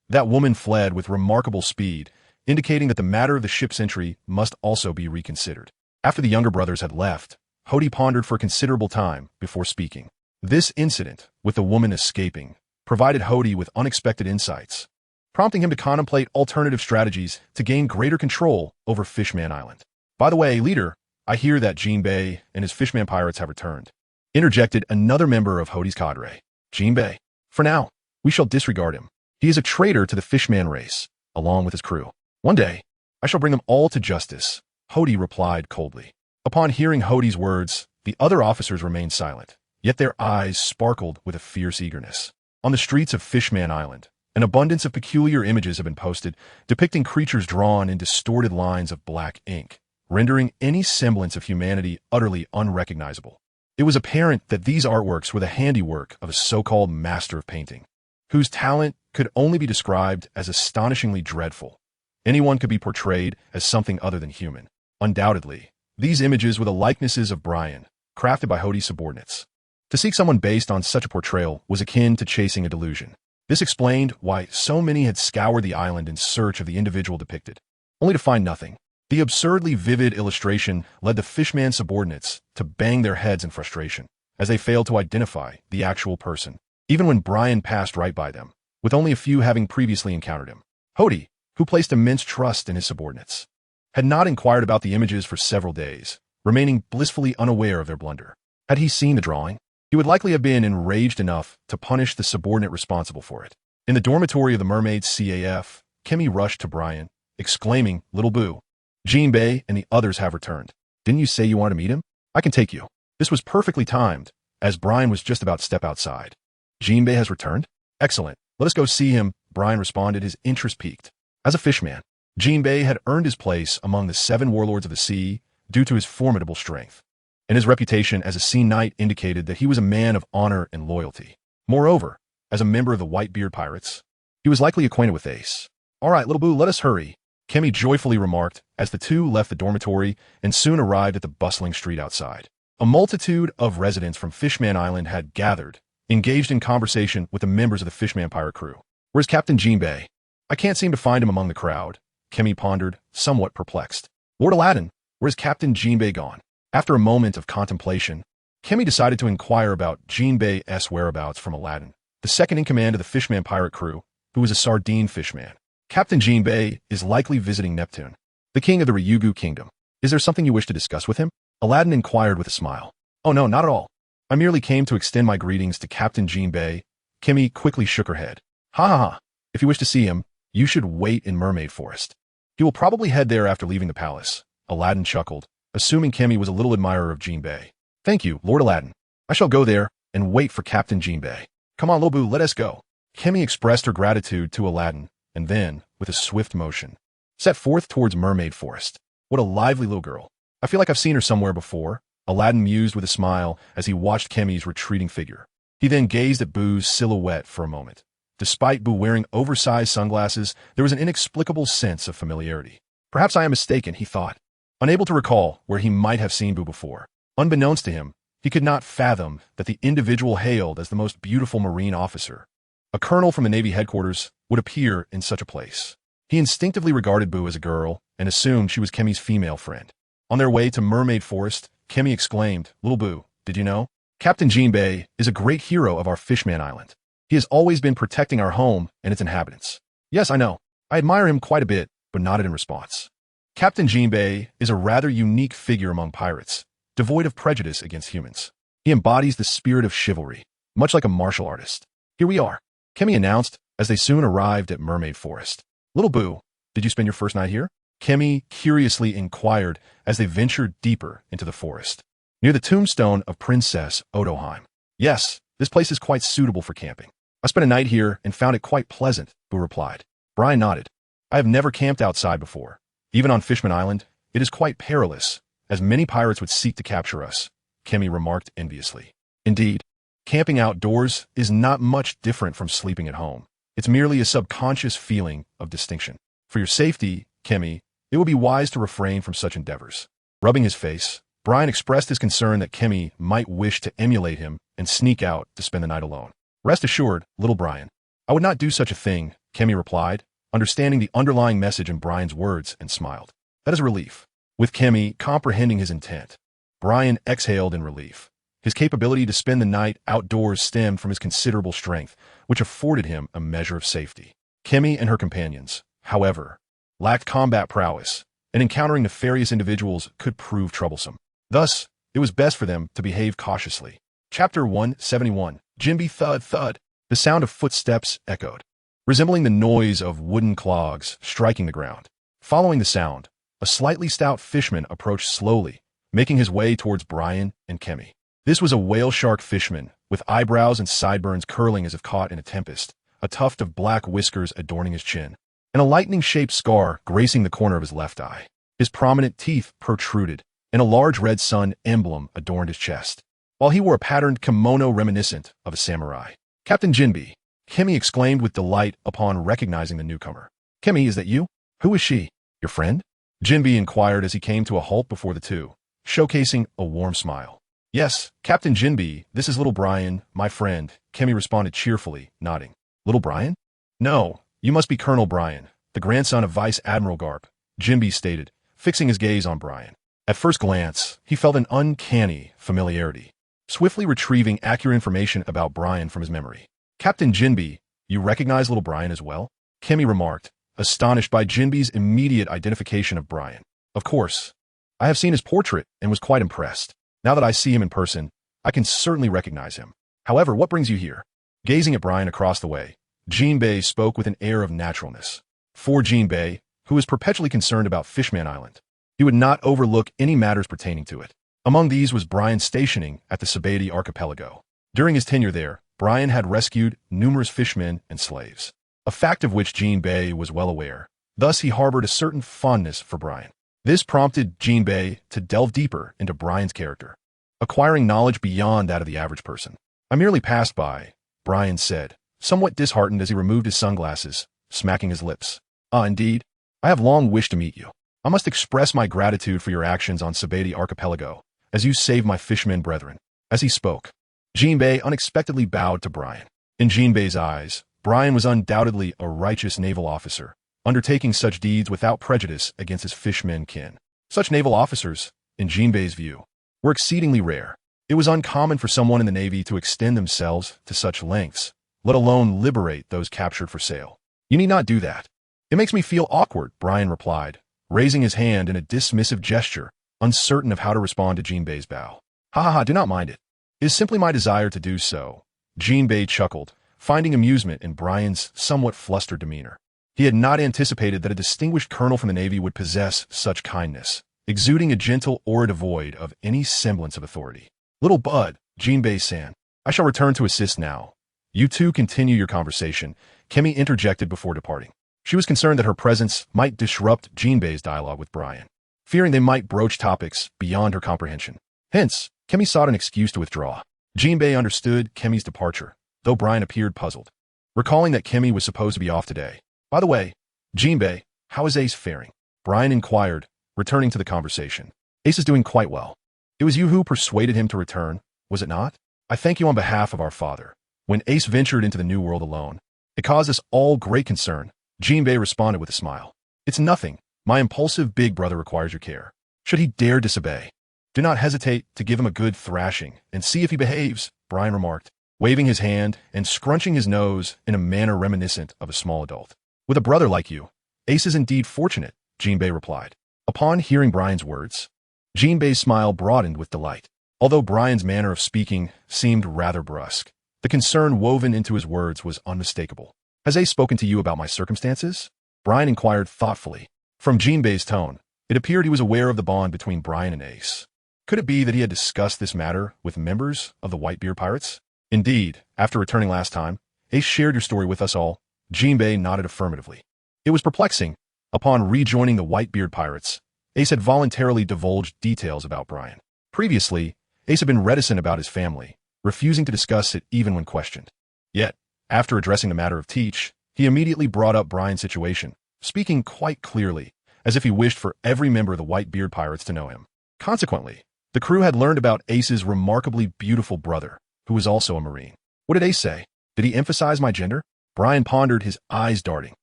That woman fled with remarkable speed, indicating that the matter of the ship's entry must also be reconsidered. After the younger brothers had left, Hody pondered for a considerable time before speaking. This incident, with the woman escaping, provided Hody with unexpected insights, prompting him to contemplate alternative strategies to gain greater control over Fishman Island. By the way, leader, I hear that Jinbei and his Fishman pirates have returned, interjected another member of Hody's cadre. Jinbei? For now, we shall disregard him. He is a traitor to the Fishman race, along with his crew. One day, I shall bring them all to justice, Hody replied coldly. Upon hearing Hody's words, the other officers remained silent, yet their eyes sparkled with a fierce eagerness. On the streets of Fishman Island, an abundance of peculiar images have been posted depicting creatures drawn in distorted lines of black ink, rendering any semblance of humanity utterly unrecognizable. It was apparent that these artworks were the handiwork of a so-called master of painting, whose talent could only be described as astonishingly dreadful. Anyone could be portrayed as something other than human. Undoubtedly, these images were the likenesses of Brian, crafted by Hody's subordinates. To seek someone based on such a portrayal was akin to chasing a delusion. This explained why so many had scoured the island in search of the individual depicted, only to find nothing. The absurdly vivid illustration led the Fishman subordinates to bang their heads in frustration, as they failed to identify the actual person, even when Brian passed right by them, with only a few having previously encountered him. Hody, who placed immense trust in his subordinates, had not inquired about the images for several days, remaining blissfully unaware of their blunder. Had he seen the drawing, he would likely have been enraged enough to punish the subordinate responsible for it. In the dormitory of the mermaid's CAF, Kimmy rushed to Brian, exclaiming, "Little Boo, Jinbei and the others have returned. Didn't you say you wanted to meet him? I can take you." This was perfectly timed, as Brian was just about to step outside. "Jinbei has returned? Excellent. Let us go see him," Brian responded, his interest piqued. As a fishman, Jinbei had earned his place among the 7 warlords of the sea due to his formidable strength, and his reputation as a sea knight indicated that he was a man of honor and loyalty. Moreover, as a member of the Whitebeard Pirates, he was likely acquainted with Ace. "All right, Little Boo, let us hurry," Kemi joyfully remarked as the two left the dormitory and soon arrived at the bustling street outside. A multitude of residents from Fishman Island had gathered, engaged in conversation with the members of the Fishman pirate crew. Where's Captain Jinbei? I can't seem to find him among the crowd, Kemi pondered, somewhat perplexed. Lord Aladdin, where's Captain Jinbei gone? After a moment of contemplation, Kemi decided to inquire about Jinbei's whereabouts from Aladdin, the second in command of the Fishman pirate crew, who was a sardine fishman. Captain Jinbei is likely visiting Neptune, the king of the Ryugu kingdom. Is there something you wish to discuss with him? Aladdin inquired with a smile. Oh no, not at all. I merely came to extend my greetings to Captain Jinbei. Kemi quickly shook her head. Ha ha ha. If you wish to see him, you should wait in Mermaid Forest. He will probably head there after leaving the palace. Aladdin chuckled, assuming Kemi was a little admirer of Jinbei. Thank you, Lord Aladdin. I shall go there and wait for Captain Jinbei. Come on, Lobu, let us go. Kemi expressed her gratitude to Aladdin, and then, with a swift motion, set forth towards Mermaid Forest. What a lively little girl. I feel like I've seen her somewhere before, Aladdin mused with a smile as he watched Kemi's retreating figure. He then gazed at Boo's silhouette for a moment. Despite Boo wearing oversized sunglasses, there was an inexplicable sense of familiarity. Perhaps I am mistaken, he thought, unable to recall where he might have seen Boo before. Unbeknownst to him, he could not fathom that the individual hailed as the most beautiful marine officer, a colonel from the Navy headquarters, would appear in such a place. He instinctively regarded Boo as a girl and assumed she was Kemi's female friend. On their way to Mermaid Forest, Kemi exclaimed, Little Boo, did you know? Captain Jinbei is a great hero of our Fishman Island. He has always been protecting our home and its inhabitants. Yes, I know. I admire him quite a bit, but nodded in response. Captain Jinbei is a rather unique figure among pirates, devoid of prejudice against humans. He embodies the spirit of chivalry, much like a martial artist. Here we are, Kemi announced as they soon arrived at Mermaid Forest. Little Boo, did you spend your first night here? Kemi curiously inquired as they ventured deeper into the forest, near the tombstone of Princess Otoheim. Yes, this place is quite suitable for camping. I spent a night here and found it quite pleasant, Boo replied. Brian nodded. I have never camped outside before. Even on Fishman Island, it is quite perilous, as many pirates would seek to capture us, Kemi remarked enviously. Indeed, camping outdoors is not much different from sleeping at home. It's merely a subconscious feeling of distinction. For your safety, Kemi, it would be wise to refrain from such endeavors. Rubbing his face, Brian expressed his concern that Kemi might wish to emulate him and sneak out to spend the night alone. Rest assured, little Brian, I would not do such a thing, Kemi replied, understanding the underlying message in Brian's words, and smiled. That is a relief. With Kemi comprehending his intent, Brian exhaled in relief. His capability to spend the night outdoors stemmed from his considerable strength, which afforded him a measure of safety. Kemi and her companions, however, lacked combat prowess, and encountering nefarious individuals could prove troublesome. Thus, it was best for them to behave cautiously. Chapter 171. Jinbei thud thud. The sound of footsteps echoed, resembling the noise of wooden clogs striking the ground. Following the sound, a slightly stout fishman approached slowly, making his way towards Brian and Kemi. This was a whale shark fishman, with eyebrows and sideburns curling as if caught in a tempest, a tuft of black whiskers adorning his chin, and a lightning-shaped scar gracing the corner of his left eye. His prominent teeth protruded, and a large red sun emblem adorned his chest, while he wore a patterned kimono reminiscent of a samurai. Captain Jinbei, Kemi exclaimed with delight upon recognizing the newcomer. Kemi, is that you? Who is she? Your friend? Jinbei inquired as he came to a halt before the two, showcasing a warm smile. Yes, Captain Jinbei, this is little Brian, my friend, Kemi responded cheerfully, nodding. Little Brian? No, you must be Colonel Brian, the grandson of Vice Admiral Garp, Jinbei stated, fixing his gaze on Brian. At first glance, he felt an uncanny familiarity, swiftly retrieving accurate information about Brian from his memory. Captain Jinbei, you recognize little Brian as well? Kemi remarked, astonished by Jinbei's immediate identification of Brian. Of course. I have seen his portrait and was quite impressed. Now that I see him in person, I can certainly recognize him. However, what brings you here? Gazing at Brian across the way, Jinbei spoke with an air of naturalness. For Jinbei, who was perpetually concerned about Fishman Island, he would not overlook any matters pertaining to it. Among these was Brian's stationing at the Sabeti archipelago. During his tenure there, Brian had rescued numerous fishmen and slaves, a fact of which Jinbei was well aware. Thus, he harbored a certain fondness for Brian. This prompted Jinbei to delve deeper into Brian's character, acquiring knowledge beyond that of the average person. I merely passed by, Brian said, somewhat disheartened as he removed his sunglasses, smacking his lips. Ah, indeed? I have long wished to meet you. I must express my gratitude for your actions on Sabeti Archipelago, as you saved my fishermen brethren." As he spoke, Jinbei unexpectedly bowed to Brian. In Jinbei's eyes, Brian was undoubtedly a righteous naval officer, undertaking such deeds without prejudice against his fishmen kin. Such naval officers, in Jinbei's view, were exceedingly rare. It was uncommon for someone in the Navy to extend themselves to such lengths, let alone liberate those captured for sale. "You need not do that. It makes me feel awkward," Brian replied, raising his hand in a dismissive gesture, uncertain of how to respond to Jinbei's bow. "Ha ha ha, do not mind it. It is simply my desire to do so." Jinbei chuckled, finding amusement in Brian's somewhat flustered demeanor. He had not anticipated that a distinguished colonel from the Navy would possess such kindness, exuding a gentle aura devoid of any semblance of authority. "Little bud," Jinbei-san, "I shall return to assist now. You two continue your conversation," Kemi interjected before departing. She was concerned that her presence might disrupt Jinbei's dialogue with Brian, fearing they might broach topics beyond her comprehension. Hence, Kemi sought an excuse to withdraw. Jinbei understood Kemi's departure, though Brian appeared puzzled, recalling that Kemi was supposed to be off today. "By the way, Jinbei, how is Ace faring?" Brian inquired, returning to the conversation. "Ace is doing quite well. It was you who persuaded him to return, was it not? I thank you on behalf of our father. When Ace ventured into the New World alone, it caused us all great concern." Jinbei responded with a smile. "It's nothing. My impulsive big brother requires your care. Should he dare disobey, do not hesitate to give him a good thrashing and see if he behaves," Brian remarked, waving his hand and scrunching his nose in a manner reminiscent of a small adult. "With a brother like you, Ace is indeed fortunate," Jinbei replied. Upon hearing Brian's words, Jinbei's smile broadened with delight. Although Brian's manner of speaking seemed rather brusque, the concern woven into his words was unmistakable. "Has Ace spoken to you about my circumstances?" Brian inquired thoughtfully. From Jinbei's tone, it appeared he was aware of the bond between Brian and Ace. Could it be that he had discussed this matter with members of the Whitebeard Pirates? "Indeed, after returning last time, Ace shared your story with us all." Jinbei nodded affirmatively. It was perplexing. Upon rejoining the Whitebeard Pirates, Ace had voluntarily divulged details about Brian. Previously, Ace had been reticent about his family, refusing to discuss it even when questioned. Yet, after addressing the matter of Teach, he immediately brought up Brian's situation, speaking quite clearly, as if he wished for every member of the Whitebeard Pirates to know him. Consequently, the crew had learned about Ace's remarkably beautiful brother, who was also a Marine. What did Ace say? Did he emphasize my gender? Brian pondered, his eyes darting.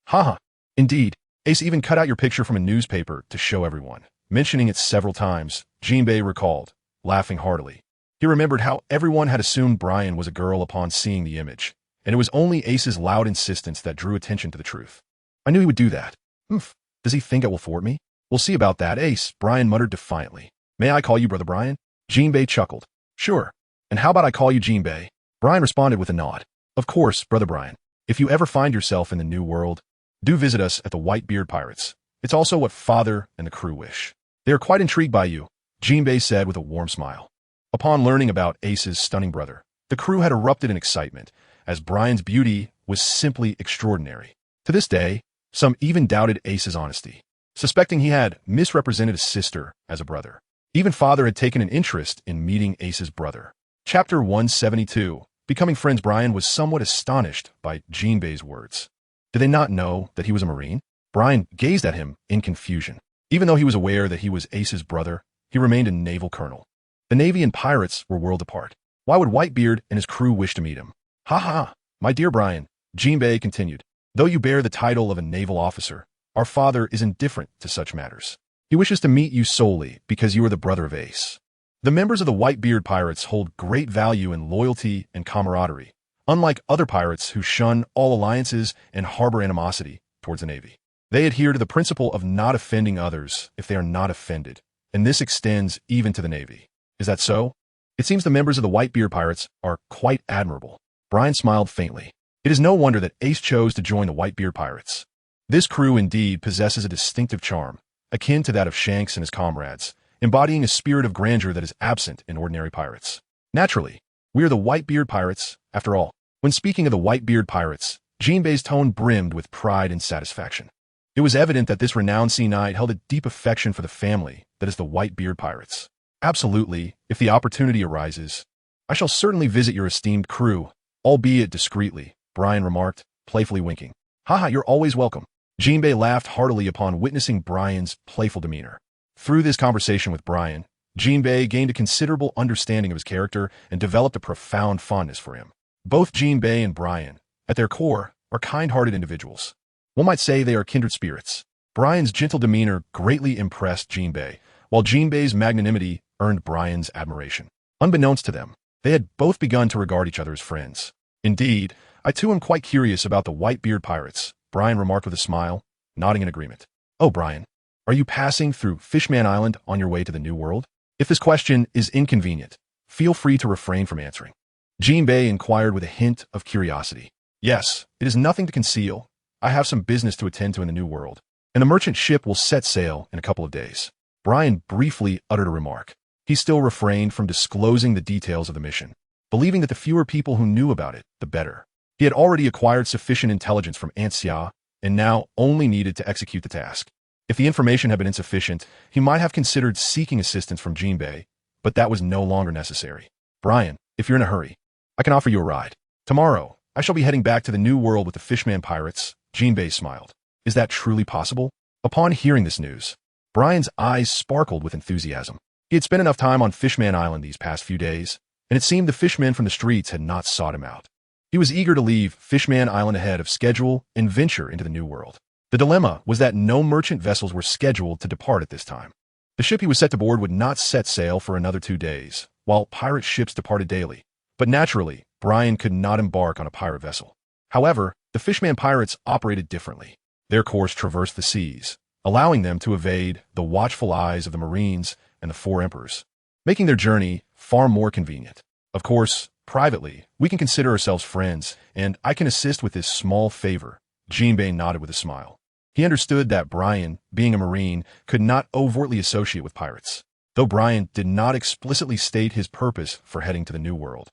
"Haha, indeed. Ace even cut out your picture from a newspaper to show everyone." Mentioning it several times, Jinbei recalled, laughing heartily. He remembered how everyone had assumed Brian was a girl upon seeing the image, and it was only Ace's loud insistence that drew attention to the truth. "I knew he would do that." "Humph. Does he think it will thwart me?" "We'll see about that, Ace," Brian muttered defiantly. "May I call you Brother Brian?" Jinbei chuckled. "Sure. And how about I call you Jinbei?" Brian responded with a nod. "Of course, Brother Brian. If you ever find yourself in the New World, do visit us at the Whitebeard Pirates. It's also what Father and the crew wish." "They are quite intrigued by you," Jinbei said with a warm smile. Upon learning about Ace's stunning brother, the crew had erupted in excitement, as Brian's beauty was simply extraordinary. To this day, some even doubted Ace's honesty, suspecting he had misrepresented his sister as a brother. Even Father had taken an interest in meeting Ace's brother. Chapter 172. Becoming friends. Brian was somewhat astonished by Jinbei's words. Did they not know that he was a Marine? Brian gazed at him in confusion. Even though he was aware that he was Ace's brother, he remained a naval colonel. The Navy and pirates were worlds apart. Why would Whitebeard and his crew wish to meet him? "Ha ha, my dear Brian," Jinbei continued. "Though you bear the title of a naval officer, our father is indifferent to such matters. He wishes to meet you solely because you are the brother of Ace. The members of the Whitebeard Pirates hold great value in loyalty and camaraderie, unlike other pirates who shun all alliances and harbor animosity towards the Navy. They adhere to the principle of not offending others if they are not offended, and this extends even to the Navy. Is that so? It seems the members of the Whitebeard Pirates are quite admirable." Brian smiled faintly. It is no wonder that Ace chose to join the Whitebeard Pirates. This crew indeed possesses a distinctive charm, akin to that of Shanks and his comrades, embodying a spirit of grandeur that is absent in ordinary pirates. Naturally, we are the Whitebeard Pirates, after all. When speaking of the Whitebeard Pirates, Jinbei's tone brimmed with pride and satisfaction. It was evident that this renowned sea knight held a deep affection for the family that is the Whitebeard Pirates. "Absolutely, if the opportunity arises. I shall certainly visit your esteemed crew, albeit discreetly," Brian remarked, playfully winking. "Haha, you're always welcome." Jinbei laughed heartily upon witnessing Brian's playful demeanor. Through this conversation with Brian, Jinbei gained a considerable understanding of his character and developed a profound fondness for him. Both Jinbei and Brian, at their core, are kind-hearted individuals. One might say they are kindred spirits. Brian's gentle demeanor greatly impressed Jinbei, while Jinbei's magnanimity earned Brian's admiration. Unbeknownst to them, they had both begun to regard each other as friends. Indeed, I too am quite curious about the Whitebeard pirates, Brian remarked with a smile, nodding in agreement. Oh, Brian, are you passing through Fishman Island on your way to the New World? If this question is inconvenient, feel free to refrain from answering. Jinbei inquired with a hint of curiosity. Yes, it is nothing to conceal. I have some business to attend to in the New World, and the merchant ship will set sail in a couple of days. Brian briefly uttered a remark. He still refrained from disclosing the details of the mission, believing that the fewer people who knew about it, the better. He had already acquired sufficient intelligence from Aunt Xia, and now only needed to execute the task. If the information had been insufficient, he might have considered seeking assistance from Jinbei, but that was no longer necessary. Brian, if you're in a hurry, I can offer you a ride. Tomorrow, I shall be heading back to the New World with the Fishman pirates. Jinbei smiled. Is that truly possible? Upon hearing this news, Brian's eyes sparkled with enthusiasm. He had spent enough time on Fishman Island these past few days, and it seemed the fishmen from the streets had not sought him out. He was eager to leave Fishman Island ahead of schedule and venture into the New World. The dilemma was that no merchant vessels were scheduled to depart at this time. The ship he was set to board would not set sail for another 2 days, while pirate ships departed daily. But naturally, Brian could not embark on a pirate vessel. However, the Fishman pirates operated differently. Their course traversed the seas, allowing them to evade the watchful eyes of the Marines and the 4 emperors, making their journey far more convenient. Of course, privately, we can consider ourselves friends, and I can assist with this small favor. Jinbei nodded with a smile. He understood that Brian, being a Marine, could not overtly associate with pirates, though Brian did not explicitly state his purpose for heading to the New World.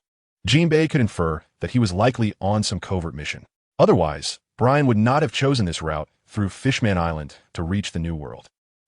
Jinbei could infer that he was likely on some covert mission. Otherwise, Brian would not have chosen this route through Fishman Island to reach the New World.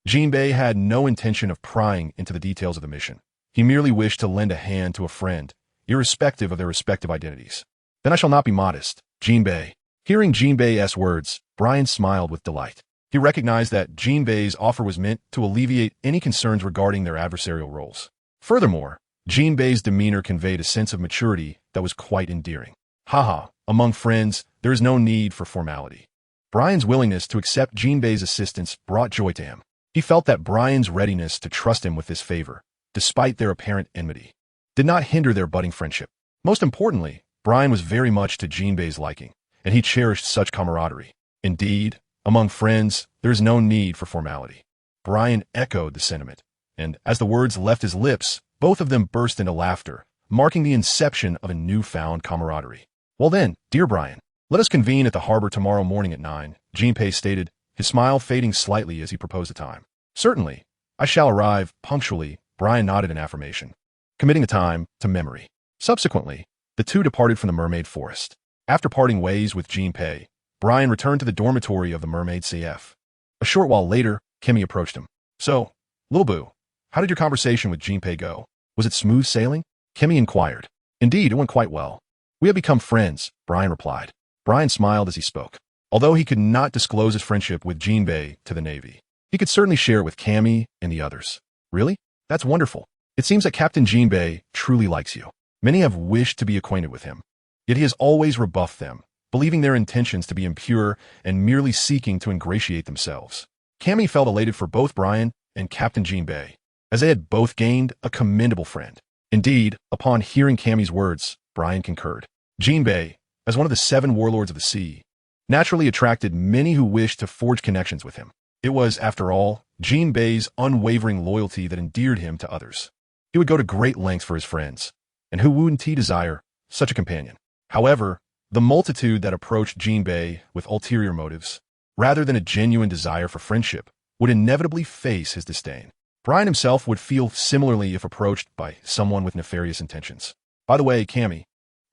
Jinbei had no intention of prying into the details of the mission. He merely wished to lend a hand to a friend, irrespective of their respective identities. Then I shall not be modest, Jinbei. Hearing Jinbei's words, Brian smiled with delight. He recognized that Jinbei's offer was meant to alleviate any concerns regarding their adversarial roles. Furthermore, Jinbei's demeanor conveyed a sense of maturity that was quite endearing. Haha, among friends, there is no need for formality. Brian's willingness to accept Jinbei's assistance brought joy to him. He felt that Brian's readiness to trust him with this favor, despite their apparent enmity, did not hinder their budding friendship. Most importantly, Brian was very much to Jinbei's liking, and he cherished such camaraderie. Indeed, among friends, there is no need for formality. Brian echoed the sentiment, and as the words left his lips, both of them burst into laughter, marking the inception of a newfound camaraderie. Well then, dear Brian, let us convene at the harbor tomorrow morning at 9, Jinbei stated, his smile fading slightly as he proposed a time. Certainly, I shall arrive punctually. Brian nodded in affirmation, committing the time to memory. Subsequently, the two departed from the mermaid forest. After parting ways with Jinbei, Brian returned to the dormitory of the mermaid CF. A short while later, Kimmy approached him. So, Lil Boo, how did your conversation with Jinbei go? Was it smooth sailing? Kimmy inquired. Indeed, it went quite well. We have become friends, Brian replied. Brian smiled as he spoke. Although he could not disclose his friendship with Jinbei to the Navy, he could certainly share it with Cammy and the others. Really? That's wonderful. It seems that Captain Jinbei truly likes you. Many have wished to be acquainted with him, yet he has always rebuffed them, believing their intentions to be impure and merely seeking to ingratiate themselves. Cammy felt elated for both Brian and Captain Jinbei, as they had both gained a commendable friend. Indeed, upon hearing Cammy's words, Brian concurred. Jinbei, as one of the 7 warlords of the sea, naturally attracted many who wished to forge connections with him. It was, after all, Jinbei's unwavering loyalty that endeared him to others. He would go to great lengths for his friends, and who wouldn't he desire such a companion? However, the multitude that approached Jinbei with ulterior motives, rather than a genuine desire for friendship, would inevitably face his disdain. Brian himself would feel similarly if approached by someone with nefarious intentions. By the way, Cammy,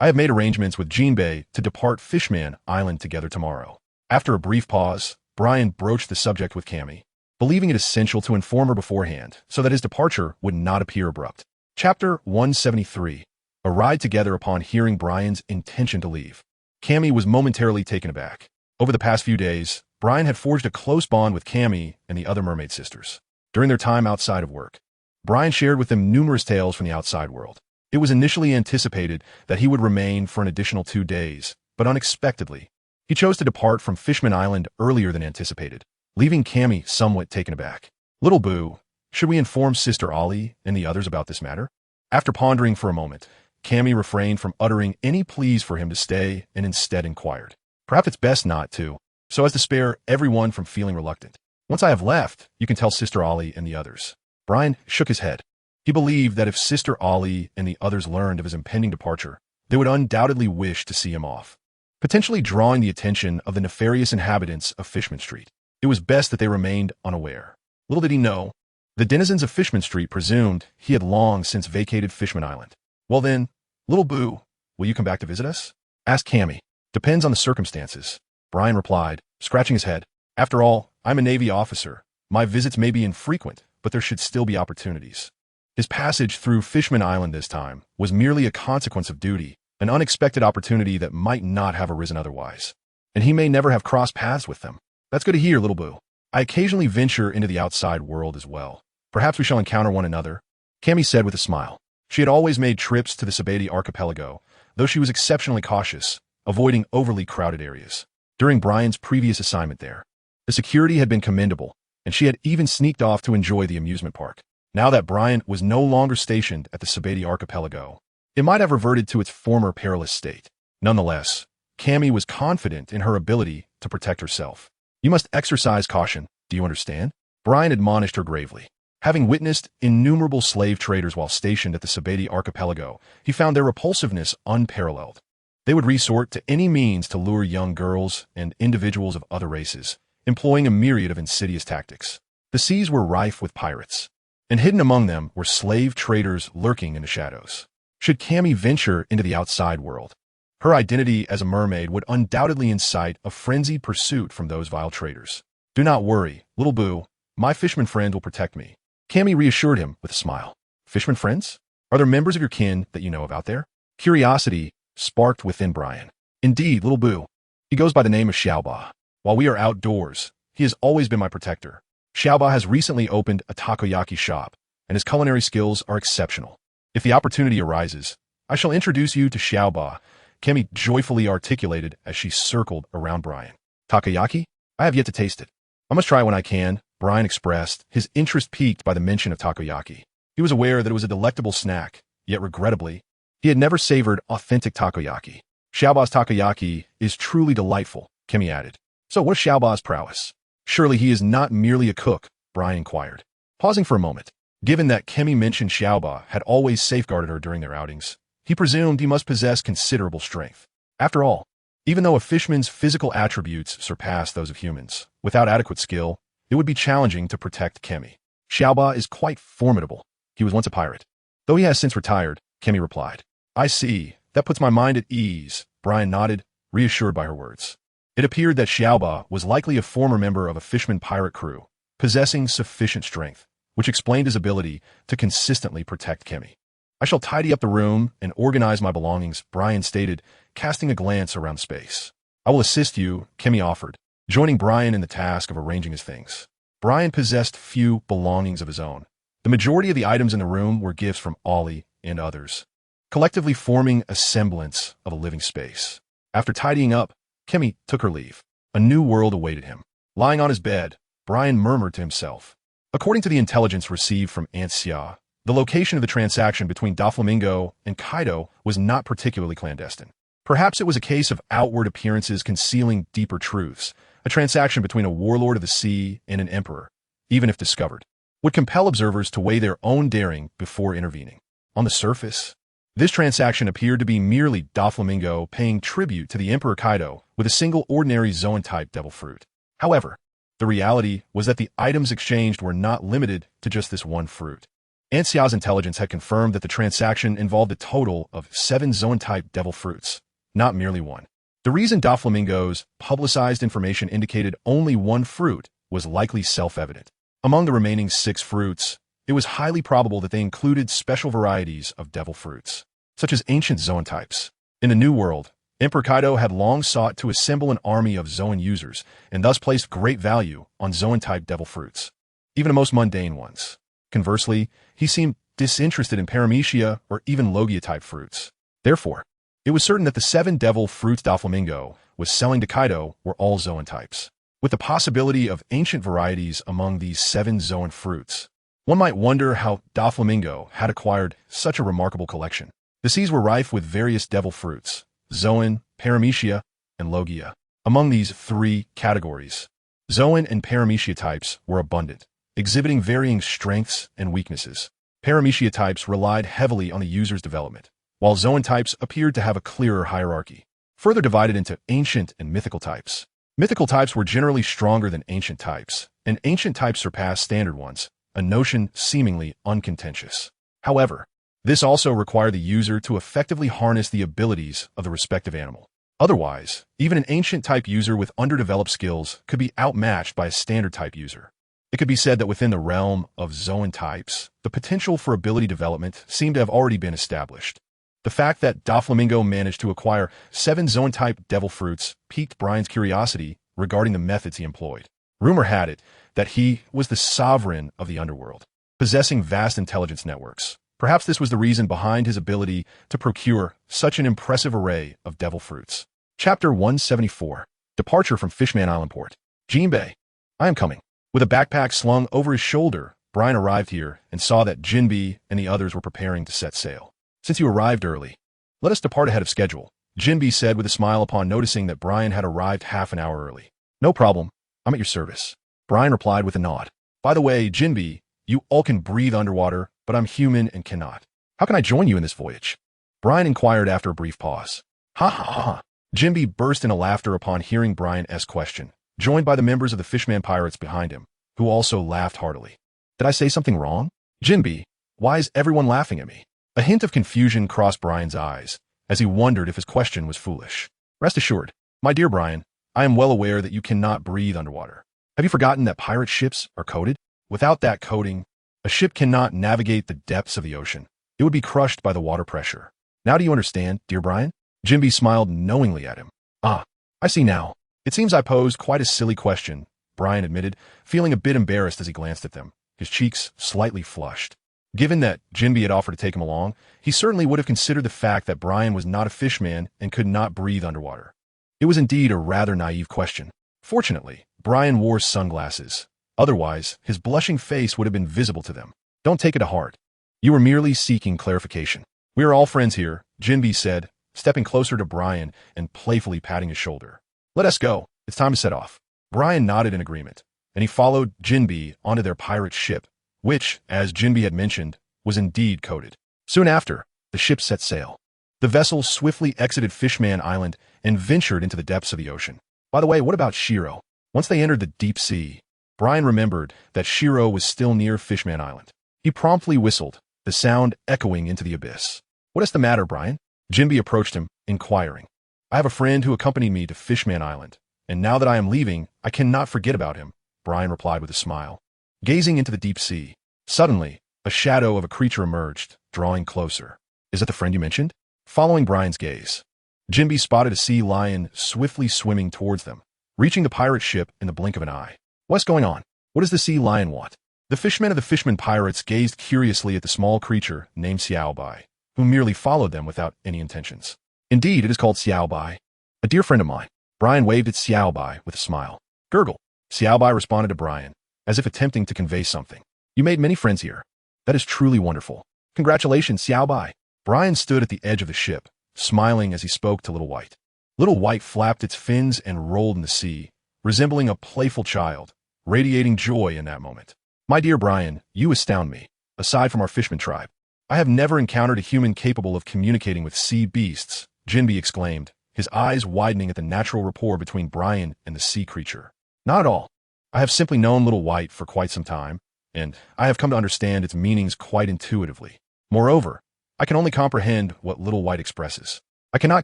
I have made arrangements with Jinbei to depart Fishman Island together tomorrow. After a brief pause, Brian broached the subject with Cammy, believing it essential to inform her beforehand so that his departure would not appear abrupt. Chapter 173. A ride together upon hearing Brian's intention to leave. Cammy was momentarily taken aback. Over the past few days, Brian had forged a close bond with Cammy and the other mermaid sisters. During their time outside of work, Brian shared with them numerous tales from the outside world. It was initially anticipated that he would remain for an additional 2 days, but unexpectedly, he chose to depart from Fishman Island earlier than anticipated, leaving Cammy somewhat taken aback. Little Boo, should we inform Sister Ollie and the others about this matter? After pondering for a moment, Cammy refrained from uttering any pleas for him to stay and instead inquired. Perhaps it's best not to, so as to spare everyone from feeling reluctant. Once I have left, you can tell Sister Ollie and the others. Brian shook his head. He believed that if Sister Ollie and the others learned of his impending departure, they would undoubtedly wish to see him off, potentially drawing the attention of the nefarious inhabitants of Fishman Street. It was best that they remained unaware. Little did he know, the denizens of Fishman Street presumed he had long since vacated Fishman Island. Well then, Little Boo, will you come back to visit us? Asked Cammy. Depends on the circumstances, Brian replied, scratching his head. After all, I'm a Navy officer. My visits may be infrequent, but there should still be opportunities. His passage through Fishman Island this time was merely a consequence of duty, an unexpected opportunity that might not have arisen otherwise. And he may never have crossed paths with them. That's good to hear, Little Boo. I occasionally venture into the outside world as well. Perhaps we shall encounter one another, Cammy said with a smile. She had always made trips to the Sabeti archipelago, though she was exceptionally cautious, avoiding overly crowded areas. During Brian's previous assignment there, the security had been commendable, and she had even sneaked off to enjoy the amusement park. Now that Brian was no longer stationed at the Sabeti archipelago, it might have reverted to its former perilous state. Nonetheless, Cammy was confident in her ability to protect herself. You must exercise caution, do you understand? Brian admonished her gravely. Having witnessed innumerable slave traders while stationed at the Sabeti archipelago, he found their repulsiveness unparalleled. They would resort to any means to lure young girls and individuals of other races, employing a myriad of insidious tactics. The seas were rife with pirates, and hidden among them were slave traders lurking in the shadows. Should Cammy venture into the outside world, her identity as a mermaid would undoubtedly incite a frenzied pursuit from those vile traders. Do not worry, Little Boo, my fishman friend will protect me, Cammy reassured him with a smile. Fishman friends? Are there members of your kin that you know of out there? Curiosity sparked within Brian. Indeed, Little Boo. He goes by the name of Xiaoba. While we are outdoors, he has always been my protector. Xiaoba has recently opened a takoyaki shop, and his culinary skills are exceptional. If the opportunity arises, I shall introduce you to Xiaoba, Cammy joyfully articulated as she circled around Brian. Takoyaki? I have yet to taste it. I must try when I can, Brian expressed, his interest piqued by the mention of takoyaki. He was aware that it was a delectable snack, yet regrettably, he had never savored authentic takoyaki. Xiaoba's takoyaki is truly delightful, Cammy added. So what's Xiaoba's prowess? Surely he is not merely a cook, Brian inquired. Pausing for a moment, given that Cammy mentioned Xiaoba had always safeguarded her during their outings, he presumed he must possess considerable strength. After all, even though a fishman's physical attributes surpass those of humans, without adequate skill, it would be challenging to protect Cammy. Xiaoba is quite formidable. He was once a pirate. Though he has since retired, Cammy replied. I see. That puts my mind at ease, Brian nodded, reassured by her words. It appeared that Xiaoba was likely a former member of a fishman pirate crew, possessing sufficient strength, which explained his ability to consistently protect Cammy. I shall tidy up the room and organize my belongings, Brian stated, casting a glance around the space. I will assist you, Cammy offered, joining Brian in the task of arranging his things. Brian possessed few belongings of his own. The majority of the items in the room were gifts from Ollie and others, collectively forming a semblance of a living space. After tidying up, Cammy took her leave. A new world awaited him. Lying on his bed, Brian murmured to himself. According to the intelligence received from Aunt Xia, the location of the transaction between Doflamingo and Kaido was not particularly clandestine. Perhaps it was a case of outward appearances concealing deeper truths. A transaction between a warlord of the sea and an emperor, even if discovered, would compel observers to weigh their own daring before intervening. On the surface, this transaction appeared to be merely Doflamingo paying tribute to the Emperor Kaido with a single ordinary Zoan-type devil fruit. However, the reality was that the items exchanged were not limited to just this one fruit. Aunt Xiao's intelligence had confirmed that the transaction involved a total of 7 Zoan-type devil fruits, not merely one. The reason Doflamingo's publicized information indicated only one fruit was likely self-evident. Among the remaining 6 fruits, it was highly probable that they included special varieties of devil fruits, such as ancient Zoan types. In the New World, Emperor Kaido had long sought to assemble an army of Zoan users, and thus placed great value on Zoan-type devil fruits, even the most mundane ones. Conversely, he seemed disinterested in Paramecia or even Logia-type fruits. Therefore, it was certain that the 7 devil fruits Doflamingo was selling to Kaido were all Zoan types, with the possibility of ancient varieties among these 7 Zoan fruits. One might wonder how Doflamingo had acquired such a remarkable collection. The seas were rife with various devil fruits, Zoan, Paramecia, and Logia. Among these 3 categories, Zoan and Paramecia types were abundant, exhibiting varying strengths and weaknesses. Paramecia types relied heavily on the user's development, while Zoan types appeared to have a clearer hierarchy, further divided into ancient and mythical types. Mythical types were generally stronger than ancient types, and ancient types surpassed standard ones, a notion seemingly uncontentious. However, this also required the user to effectively harness the abilities of the respective animal. Otherwise, even an ancient type user with underdeveloped skills could be outmatched by a standard type user. It could be said that within the realm of Zoan types, the potential for ability development seemed to have already been established. The fact that Doflamingo managed to acquire 7 Zoan-type devil fruits piqued Brian's curiosity regarding the methods he employed. Rumor had it that he was the sovereign of the underworld, possessing vast intelligence networks. Perhaps this was the reason behind his ability to procure such an impressive array of devil fruits. Chapter 174. Departure from Fishman Island Port. Jinbei. I am coming. With a backpack slung over his shoulder, Brian arrived here and saw that Jinbei and the others were preparing to set sail. Since you arrived early, let us depart ahead of schedule, Jinbei said with a smile upon noticing that Brian had arrived half an hour early. No problem. I'm at your service. Brian replied with a nod. By the way, Jinbei, you all can breathe underwater, but I'm human and cannot. How can I join you in this voyage? Brian inquired after a brief pause. Ha ha ha. Jinbei burst into laughter upon hearing Brian's question, joined by the members of the Fishman pirates behind him, who also laughed heartily. Did I say something wrong? Jinbei, why is everyone laughing at me? A hint of confusion crossed Brian's eyes, as he wondered if his question was foolish. Rest assured, my dear Brian, I am well aware that you cannot breathe underwater. Have you forgotten that pirate ships are coated? Without that coating, a ship cannot navigate the depths of the ocean. It would be crushed by the water pressure. Now do you understand, dear Brian? Jinbei smiled knowingly at him. Ah, I see now. It seems I posed quite a silly question, Brian admitted, feeling a bit embarrassed as he glanced at them, his cheeks slightly flushed. Given that Jinbei had offered to take him along, he certainly would have considered the fact that Brian was not a fishman and could not breathe underwater. It was indeed a rather naive question. Fortunately, Brian wore sunglasses. Otherwise, his blushing face would have been visible to them. Don't take it to heart. You were merely seeking clarification. We are all friends here, Jinbei said, stepping closer to Brian and playfully patting his shoulder. Let us go. It's time to set off. Brian nodded in agreement, and he followed Jinbei onto their pirate ship, which, as Jinbei had mentioned, was indeed coated. Soon after, the ship set sail. The vessel swiftly exited Fishman Island and ventured into the depths of the ocean. By the way, what about Shiro? Once they entered the deep sea, Brian remembered that Shiro was still near Fishman Island. He promptly whistled, the sound echoing into the abyss. What is the matter, Brian? Jinbei approached him, inquiring. I have a friend who accompanied me to Fishman Island, and now that I am leaving, I cannot forget about him, Brian replied with a smile. Gazing into the deep sea, suddenly, a shadow of a creature emerged, drawing closer. Is that the friend you mentioned? Following Brian's gaze, Jinbei spotted a sea lion swiftly swimming towards them, reaching the pirate ship in the blink of an eye. What's going on? What does the sea lion want? The fishmen of the Fishman pirates gazed curiously at the small creature named Xiaobai, who merely followed them without any intentions. Indeed, it is called Xiaobai, a dear friend of mine. Brian waved at Xiaobai with a smile. Gurgle. Xiaobai responded to Brian, as if attempting to convey something. You made many friends here. That is truly wonderful. Congratulations, Xiaobai. Brian stood at the edge of the ship, smiling as he spoke to Little White. Little White flapped its fins and rolled in the sea, resembling a playful child, radiating joy in that moment. My dear Brian, you astound me. Aside from our Fishman tribe, I have never encountered a human capable of communicating with sea beasts, Jinbei exclaimed, his eyes widening at the natural rapport between Brian and the sea creature. Not at all. I have simply known Little White for quite some time, and I have come to understand its meanings quite intuitively. Moreover, I can only comprehend what Little White expresses. I cannot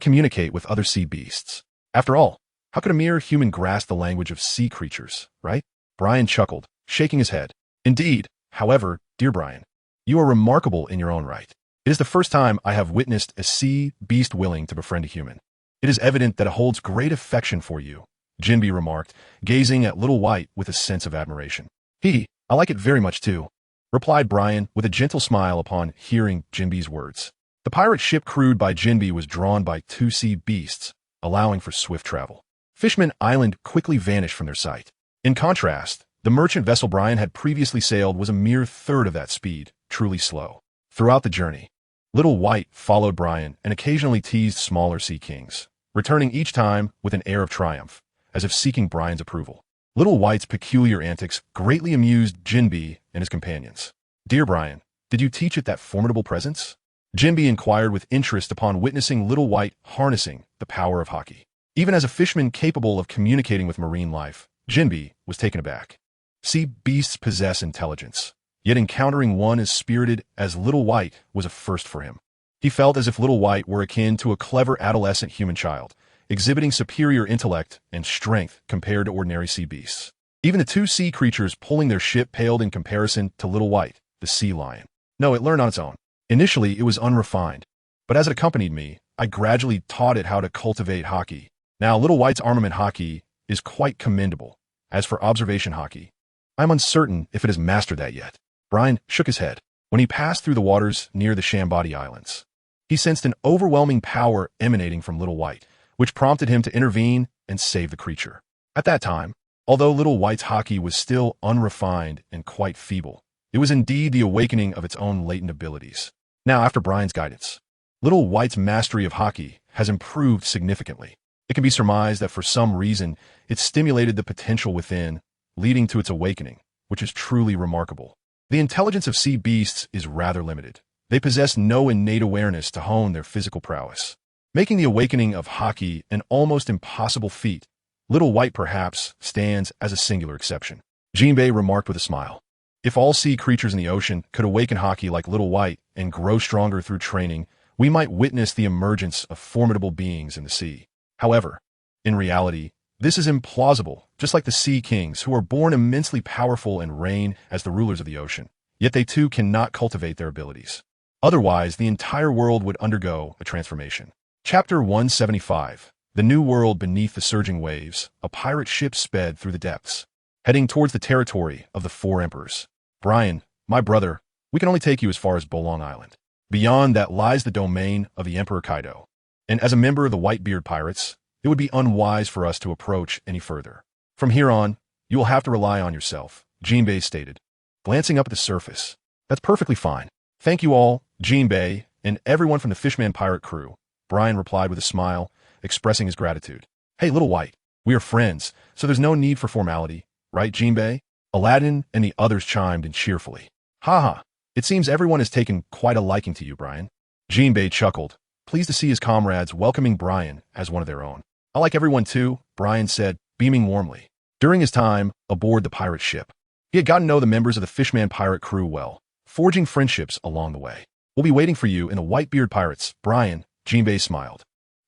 communicate with other sea beasts. After all, how could a mere human grasp the language of sea creatures, right? Brian chuckled, shaking his head. Indeed, however, dear Brian, you are remarkable in your own right. It is the first time I have witnessed a sea beast willing to befriend a human. It is evident that it holds great affection for you, Jinbe remarked, gazing at Little White with a sense of admiration. I like it very much too, replied Brian with a gentle smile upon hearing Jinbe's words. The pirate ship crewed by Jinbe was drawn by 2 sea beasts, allowing for swift travel. Fishman Island quickly vanished from their sight. In contrast, the merchant vessel Brian had previously sailed was a mere third of that speed, truly slow. Throughout the journey, Little White followed Brian and occasionally teased smaller sea kings, returning each time with an air of triumph, as if seeking Brian's approval. Little White's peculiar antics greatly amused Jinbe and his companions. Dear Brian, did you teach it that formidable presence? Jinbe inquired with interest upon witnessing Little White harnessing the power of Haki. Even as a fisherman capable of communicating with marine life, Jinbe was taken aback. Sea beasts possess intelligence, yet encountering one as spirited as Little White was a first for him. He felt as if Little White were akin to a clever adolescent human child, exhibiting superior intellect and strength compared to ordinary sea beasts. Even the 2 sea creatures pulling their ship paled in comparison to Little White, the sea lion. No, it learned on its own. Initially, it was unrefined, but as it accompanied me, I gradually taught it how to cultivate Haki. Now, Little White's armament Haki is quite commendable. As for observation Haki, I'm uncertain if it has mastered that yet. Brian shook his head. When he passed through the waters near the Shambadi Islands, he sensed an overwhelming power emanating from Little White, which prompted him to intervene and save the creature. At that time, although Little White's Haki was still unrefined and quite feeble, it was indeed the awakening of its own latent abilities. Now, after Brian's guidance, Little White's mastery of Haki has improved significantly. It can be surmised that for some reason, it stimulated the potential within, leading to its awakening, which is truly remarkable. The intelligence of sea beasts is rather limited. They possess no innate awareness to hone their physical prowess, making the awakening of Haki an almost impossible feat. Little White perhaps stands as a singular exception. Jinbe remarked with a smile. If all sea creatures in the ocean could awaken Haki like Little White and grow stronger through training, we might witness the emergence of formidable beings in the sea. However, in reality, this is implausible, just like the sea kings who are born immensely powerful and reign as the rulers of the ocean, yet they too cannot cultivate their abilities. Otherwise, the entire world would undergo a transformation. Chapter 175. The New World Beneath the Surging Waves. A pirate ship sped through the depths, heading towards the territory of the 4 emperors. Brian, my brother, we can only take you as far as Bolong Island. Beyond that lies the domain of the Emperor Kaido. And as a member of the Whitebeard Pirates, it would be unwise for us to approach any further. From here on, you will have to rely on yourself, Jinbe stated, glancing up at the surface. That's perfectly fine. Thank you all, Jinbe, and everyone from the Fishman pirate crew, Brian replied with a smile, expressing his gratitude. Hey, Little White, we are friends, so there's no need for formality, right, Jinbe? Aladdin and the others chimed in cheerfully. Ha! It seems everyone has taken quite a liking to you, Brian. Jinbe chuckled, pleased to see his comrades welcoming Brian as one of their own. I like everyone too, Brian said, beaming warmly. During his time aboard the pirate ship, he had gotten to know the members of the Fishman pirate crew well, forging friendships along the way. We'll be waiting for you in the Whitebeard Pirates, Brian, Jinbe smiled.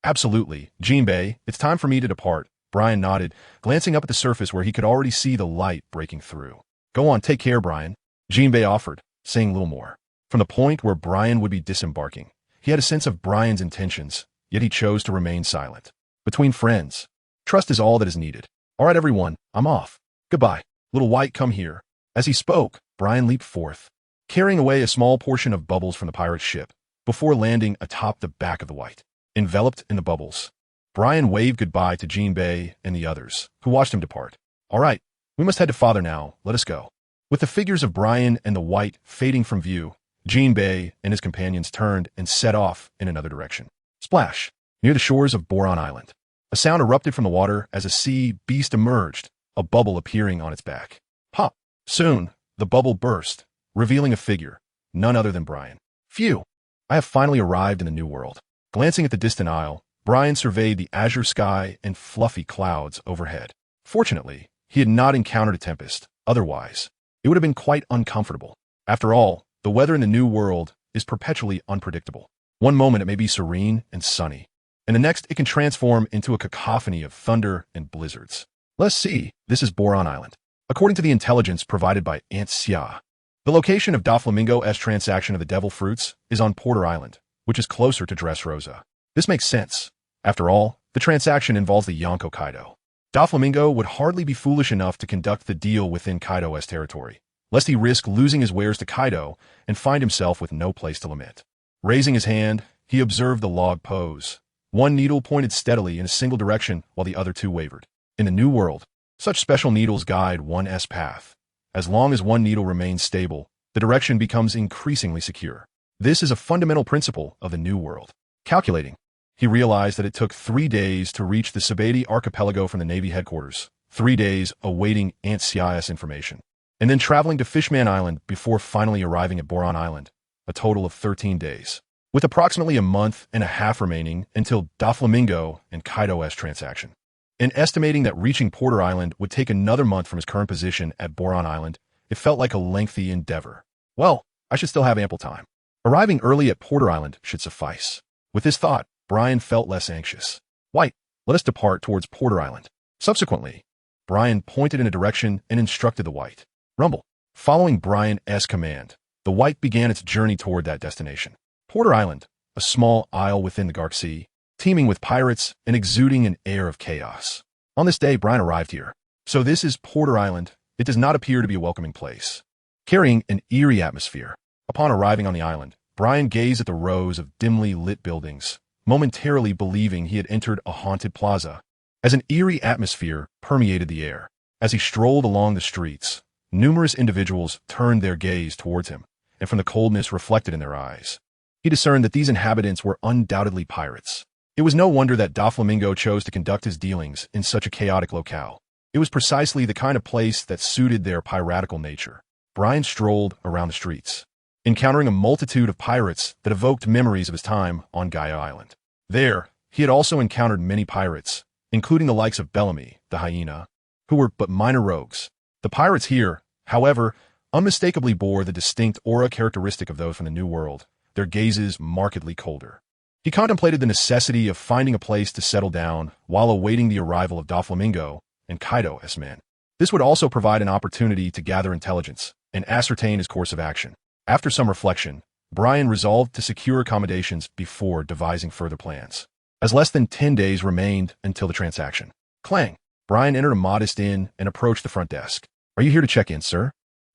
Absolutely, Jinbe, it's time for me to depart, Brian nodded, glancing up at the surface where he could already see the light breaking through. Go on, take care, Brian, Jinbe offered, saying little more. From the point where Brian would be disembarking, he had a sense of Brian's intentions, yet he chose to remain silent. Between friends, trust is all that is needed. All right, everyone, I'm off. Goodbye. Little White, come here. As he spoke, Brian leaped forth, carrying away a small portion of bubbles from the pirate ship, before landing atop the back of the White. Enveloped in the bubbles, Brian waved goodbye to Jinbe and the others, who watched him depart. All right, we must head to Father now. Let us go. With the figures of Brian and the White fading from view, Jinbe and his companions turned and set off in another direction. Splash! Near the shores of Boron Island, a sound erupted from the water as a sea beast emerged, a bubble appearing on its back. Pop! Soon, the bubble burst, revealing a figure, none other than Brian. Phew! I have finally arrived in the New World. Glancing at the distant isle, Brian surveyed the azure sky and fluffy clouds overhead. Fortunately, he had not encountered a tempest. Otherwise, it would have been quite uncomfortable. After all, the weather in the New World is perpetually unpredictable. One moment it may be serene and sunny, and the next it can transform into a cacophony of thunder and blizzards. Let's see, this is Boron Island. According to the intelligence provided by Aunt Xia, the location of Doflamingo's transaction of the devil fruits is on Porter Island, which is closer to Dressrosa. This makes sense. After all, The transaction involves the Yonko Kaido. Doflamingo would hardly be foolish enough to conduct the deal within Kaido's territory, lest he risk losing his wares to Kaido and find himself with no place to lament. Raising his hand, he observed the log pose. One needle pointed steadily in a single direction while the other two wavered. In the New World, such special needles guide one's path. As long as one needle remains stable, the direction becomes increasingly secure. This is a fundamental principle of the New World. Calculating, he realized that it took 3 days to reach the Sabati archipelago from the Navy headquarters, 3 days awaiting NCIS information, and then traveling to Fishman Island before finally arriving at Boron Island, a total of 13 days, with approximately a month and a half remaining until Doflamingo and Kaido's transaction. In estimating that reaching Porter Island would take another month from his current position at Boron Island, it felt like a lengthy endeavor. Well, I should still have ample time. Arriving early at Porter Island should suffice. With this thought, Brian felt less anxious. White, let us depart towards Porter Island. Subsequently, Brian pointed in a direction and instructed the White. Rumble. Following Brian's command, the White began its journey toward that destination. Porter Island, a small isle within the Garp Sea, teeming with pirates and exuding an air of chaos. On this day, Brian arrived here. So this is Porter Island. It does not appear to be a welcoming place, carrying an eerie atmosphere. Upon arriving on the island, Brian gazed at the rows of dimly lit buildings, momentarily believing he had entered a haunted plaza, as an eerie atmosphere permeated the air. As he strolled along the streets, numerous individuals turned their gaze towards him, and from the coldness reflected in their eyes, he discerned that these inhabitants were undoubtedly pirates. It was no wonder that Doflamingo chose to conduct his dealings in such a chaotic locale. It was precisely the kind of place that suited their piratical nature. Brian strolled around the streets, encountering a multitude of pirates that evoked memories of his time on Gaia Island. There, he had also encountered many pirates, including the likes of Bellamy, the hyena, who were but minor rogues. The pirates here, however, unmistakably bore the distinct aura characteristic of those from the New World, their gazes markedly colder. He contemplated the necessity of finding a place to settle down while awaiting the arrival of Doflamingo and Kaido's men. This would also provide an opportunity to gather intelligence and ascertain his course of action. After some reflection, Brian resolved to secure accommodations before devising further plans. As less than 10 days remained until the transaction. Clang! Brian entered a modest inn and approached the front desk. Are you here to check in, sir?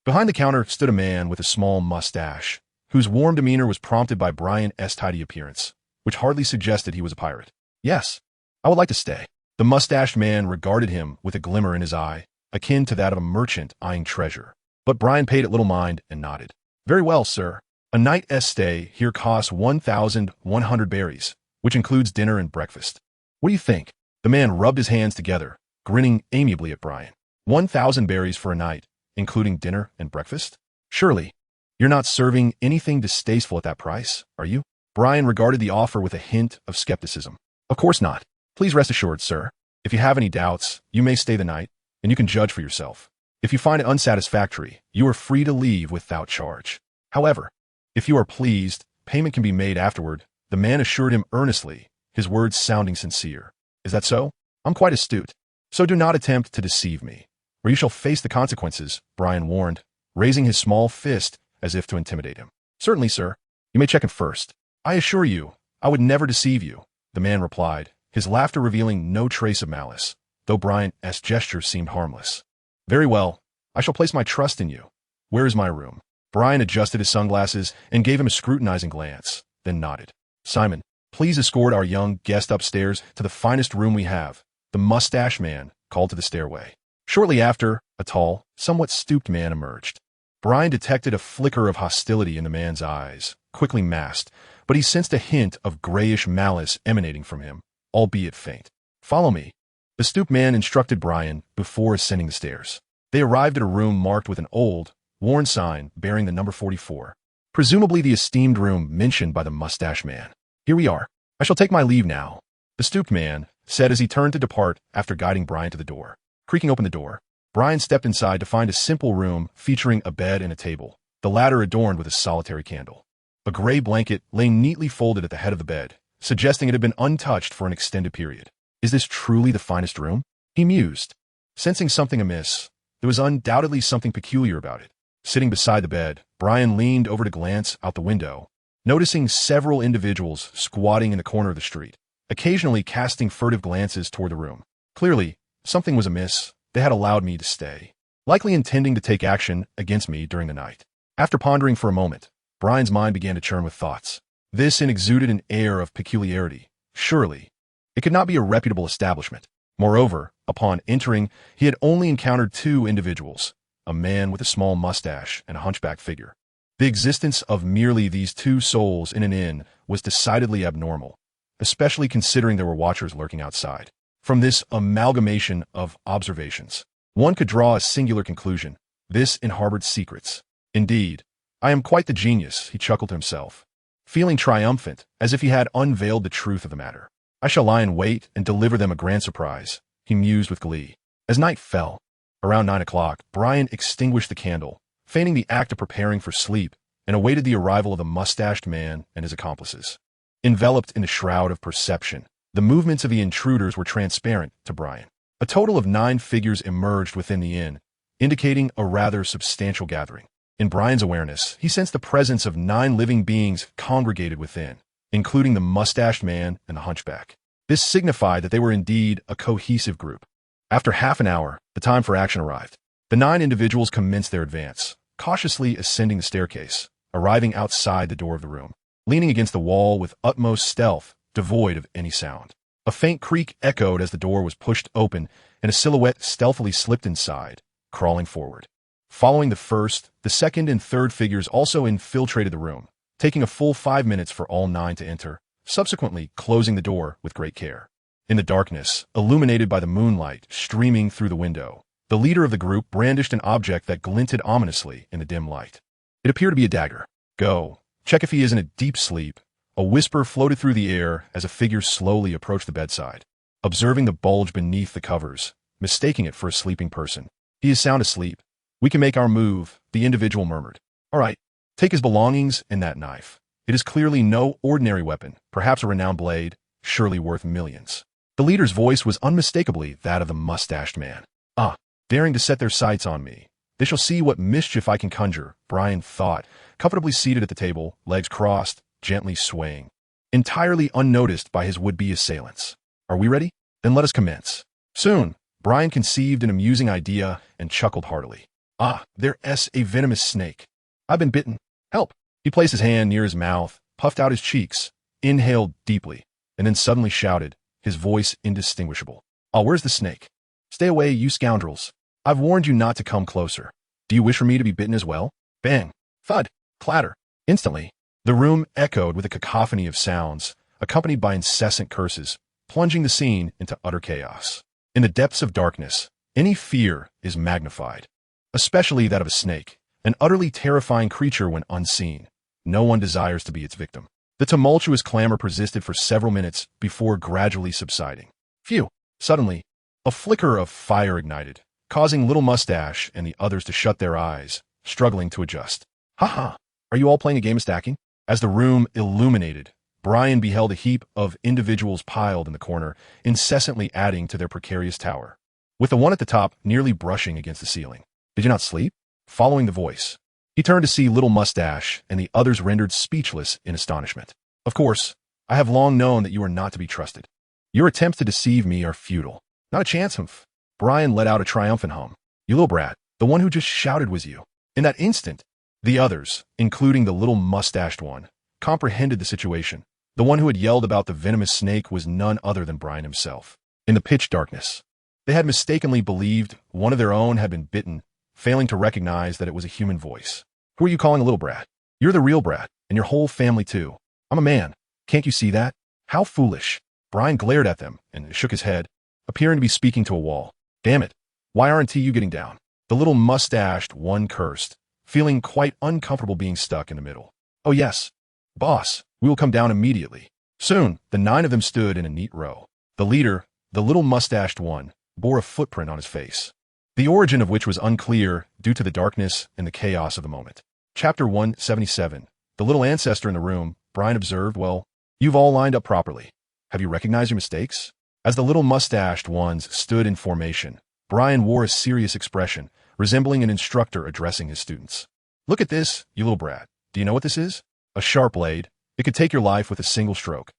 Behind the counter stood a man with a small mustache, whose warm demeanor was prompted by Brian's tidy appearance, which hardly suggested he was a pirate. Yes, I would like to stay. The mustached man regarded him with a glimmer in his eye, akin to that of a merchant eyeing treasure. But Brian paid it little mind and nodded. Very well, sir. A night's stay here costs 1,100 berries, which includes dinner and breakfast. What do you think? The man rubbed his hands together, grinning amiably at Brian. 1,000 berries for a night, including dinner and breakfast? Surely, you're not serving anything distasteful at that price, are you? Brian regarded the offer with a hint of skepticism. Of course not. Please rest assured, sir. If you have any doubts, you may stay the night, and you can judge for yourself. If you find it unsatisfactory, you are free to leave without charge. However, if you are pleased, payment can be made afterward, the man assured him earnestly, his words sounding sincere. Is that so? I'm quite astute. So do not attempt to deceive me, or you shall face the consequences, Brian warned, raising his small fist as if to intimidate him. Certainly, sir. You may check in first. I assure you, I would never deceive you, the man replied, his laughter revealing no trace of malice, though Brian's gesture seemed harmless. Very well, I shall place my trust in you. Where is my room? Brian adjusted his sunglasses and gave him a scrutinizing glance, then nodded. Simon, please escort our young guest upstairs to the finest room we have, the mustache man called to the stairway. Shortly after, a tall, somewhat stooped man emerged. Brian detected a flicker of hostility in the man's eyes, quickly masked, but he sensed a hint of grayish malice emanating from him, albeit faint. Follow me. The stooped man instructed Brian before ascending the stairs. They arrived at a room marked with an old, worn sign bearing the number 44, presumably the esteemed room mentioned by the mustache man. Here we are. I shall take my leave now, the stooped man said as he turned to depart after guiding Brian to the door. Creaking open the door, Brian stepped inside to find a simple room featuring a bed and a table, the latter adorned with a solitary candle. A gray blanket lay neatly folded at the head of the bed, suggesting it had been untouched for an extended period. Is this truly the finest room? He mused. Sensing something amiss, there was undoubtedly something peculiar about it. Sitting beside the bed, Brian leaned over to glance out the window, noticing several individuals squatting in the corner of the street. occasionally casting furtive glances toward the room. Clearly, something was amiss. They had allowed me to stay, likely intending to take action against me during the night. After pondering for a moment, Brian's mind began to churn with thoughts. This exuded an air of peculiarity. Surely, it could not be a reputable establishment. Moreover, upon entering, he had only encountered two individuals, a man with a small mustache and a hunchback figure. The existence of merely these two souls in an inn was decidedly abnormal, especially considering there were watchers lurking outside. From this amalgamation of observations, one could draw a singular conclusion. This inn harbored secrets. Indeed, I am quite the genius, he chuckled to himself, feeling triumphant as if he had unveiled the truth of the matter. I shall lie in wait and deliver them a grand surprise, he mused with glee. As night fell, around 9 o'clock, Brian extinguished the candle, feigning the act of preparing for sleep, and awaited the arrival of the mustached man and his accomplices. Enveloped in the shroud of perception, the movements of the intruders were transparent to Brian. A total of 9 figures emerged within the inn, indicating a rather substantial gathering. In Brian's awareness, he sensed the presence of 9 living beings congregated within, including the mustached man and the hunchback. This signified that they were indeed a cohesive group. After half an hour, the time for action arrived. The 9 individuals commenced their advance, cautiously ascending the staircase, arriving outside the door of the room, leaning against the wall with utmost stealth, devoid of any sound. A faint creak echoed as the door was pushed open, and a silhouette stealthily slipped inside, crawling forward. Following the first, the second and third figures also infiltrated the room, taking a full 5 minutes for all 9 to enter, subsequently closing the door with great care. In the darkness, illuminated by the moonlight streaming through the window, the leader of the group brandished an object that glinted ominously in the dim light. It appeared to be a dagger. Go. Check if he is in a deep sleep. A whisper floated through the air as a figure slowly approached the bedside, observing the bulge beneath the covers, mistaking it for a sleeping person. He is sound asleep. We can make our move, the individual murmured. All right, take his belongings and that knife. It is clearly no ordinary weapon, perhaps a renowned blade, surely worth millions. The leader's voice was unmistakably that of the mustached man. Ah, daring to set their sights on me. They shall see what mischief I can conjure, Brian thought, comfortably seated at the table, legs crossed, gently swaying, entirely unnoticed by his would-be assailants. Are we ready? Then let us commence. Soon, Brian conceived an amusing idea and chuckled heartily. Ah, there's a venomous snake. I've been bitten. Help. He placed his hand near his mouth, puffed out his cheeks, inhaled deeply, and then suddenly shouted, his voice indistinguishable. Ah, where's the snake? Stay away, you scoundrels. I've warned you not to come closer. Do you wish for me to be bitten as well? Bang. Thud. Clatter. Instantly, the room echoed with a cacophony of sounds, accompanied by incessant curses, plunging the scene into utter chaos. In the depths of darkness, any fear is magnified, especially that of a snake, an utterly terrifying creature when unseen. No one desires to be its victim. The tumultuous clamor persisted for several minutes before gradually subsiding. Phew! Suddenly, a flicker of fire ignited, causing Little Mustache and the others to shut their eyes, struggling to adjust. Ha! Are you all playing a game of stacking? As the room illuminated, Brian beheld a heap of individuals piled in the corner, incessantly adding to their precarious tower, with the one at the top nearly brushing against the ceiling. Did you not sleep? Following the voice, he turned to see Little Mustache and the others rendered speechless in astonishment. Of course, I have long known that you are not to be trusted. Your attempts to deceive me are futile. Not a chance, humph. Brian let out a triumphant hum. You little brat, the one who just shouted was you. In that instant, the others, including the little mustached one, comprehended the situation. The one who had yelled about the venomous snake was none other than Brian himself. In the pitch darkness, they had mistakenly believed one of their own had been bitten, failing to recognize that it was a human voice. Who are you calling a little brat? You're the real brat, and your whole family too. I'm a man. Can't you see that? How foolish. Brian glared at them and shook his head, appearing to be speaking to a wall. Damn it. Why aren't you getting down? The little mustached one cursed, feeling quite uncomfortable being stuck in the middle. Oh yes, boss, we will come down immediately. Soon, the 9 of them stood in a neat row. The leader, the little mustached one, bore a footprint on his face, the origin of which was unclear due to the darkness and the chaos of the moment. Chapter 177. The little ancestor in the room, Brian observed, well, you've all lined up properly. Have you recognized your mistakes? As the little mustached ones stood in formation, Brian wore a serious expression, resembling an instructor addressing his students. Look at this, you little brat. Do you know what this is? A sharp blade. It could take your life with a single stroke.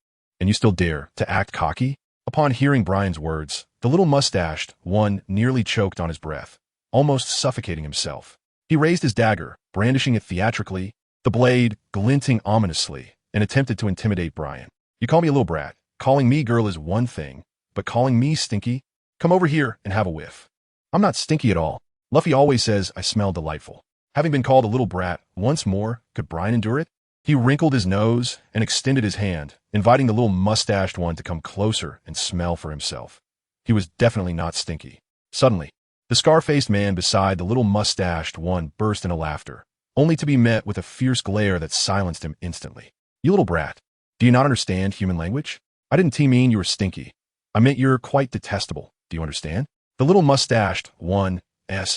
And you still dare to act cocky? Upon hearing Brian's words, the little mustached one nearly choked on his breath, almost suffocating himself. He raised his dagger, brandishing it theatrically, the blade glinting ominously, and attempted to intimidate Brian. You call me a little brat. Calling me girl is one thing, but calling me stinky? Come over here and have a whiff. I'm not stinky at all. Luffy always says I smell delightful. Having been called a little brat once more, could Brian endure it? He wrinkled his nose and extended his hand, inviting the little mustached one to come closer and smell for himself. He was definitely not stinky. Suddenly, the scar-faced man beside the little mustached one burst into laughter, only to be met with a fierce glare that silenced him instantly. You little brat, do you not understand human language? I didn't mean you were stinky. I meant you're quite detestable. Do you understand? The little mustached one's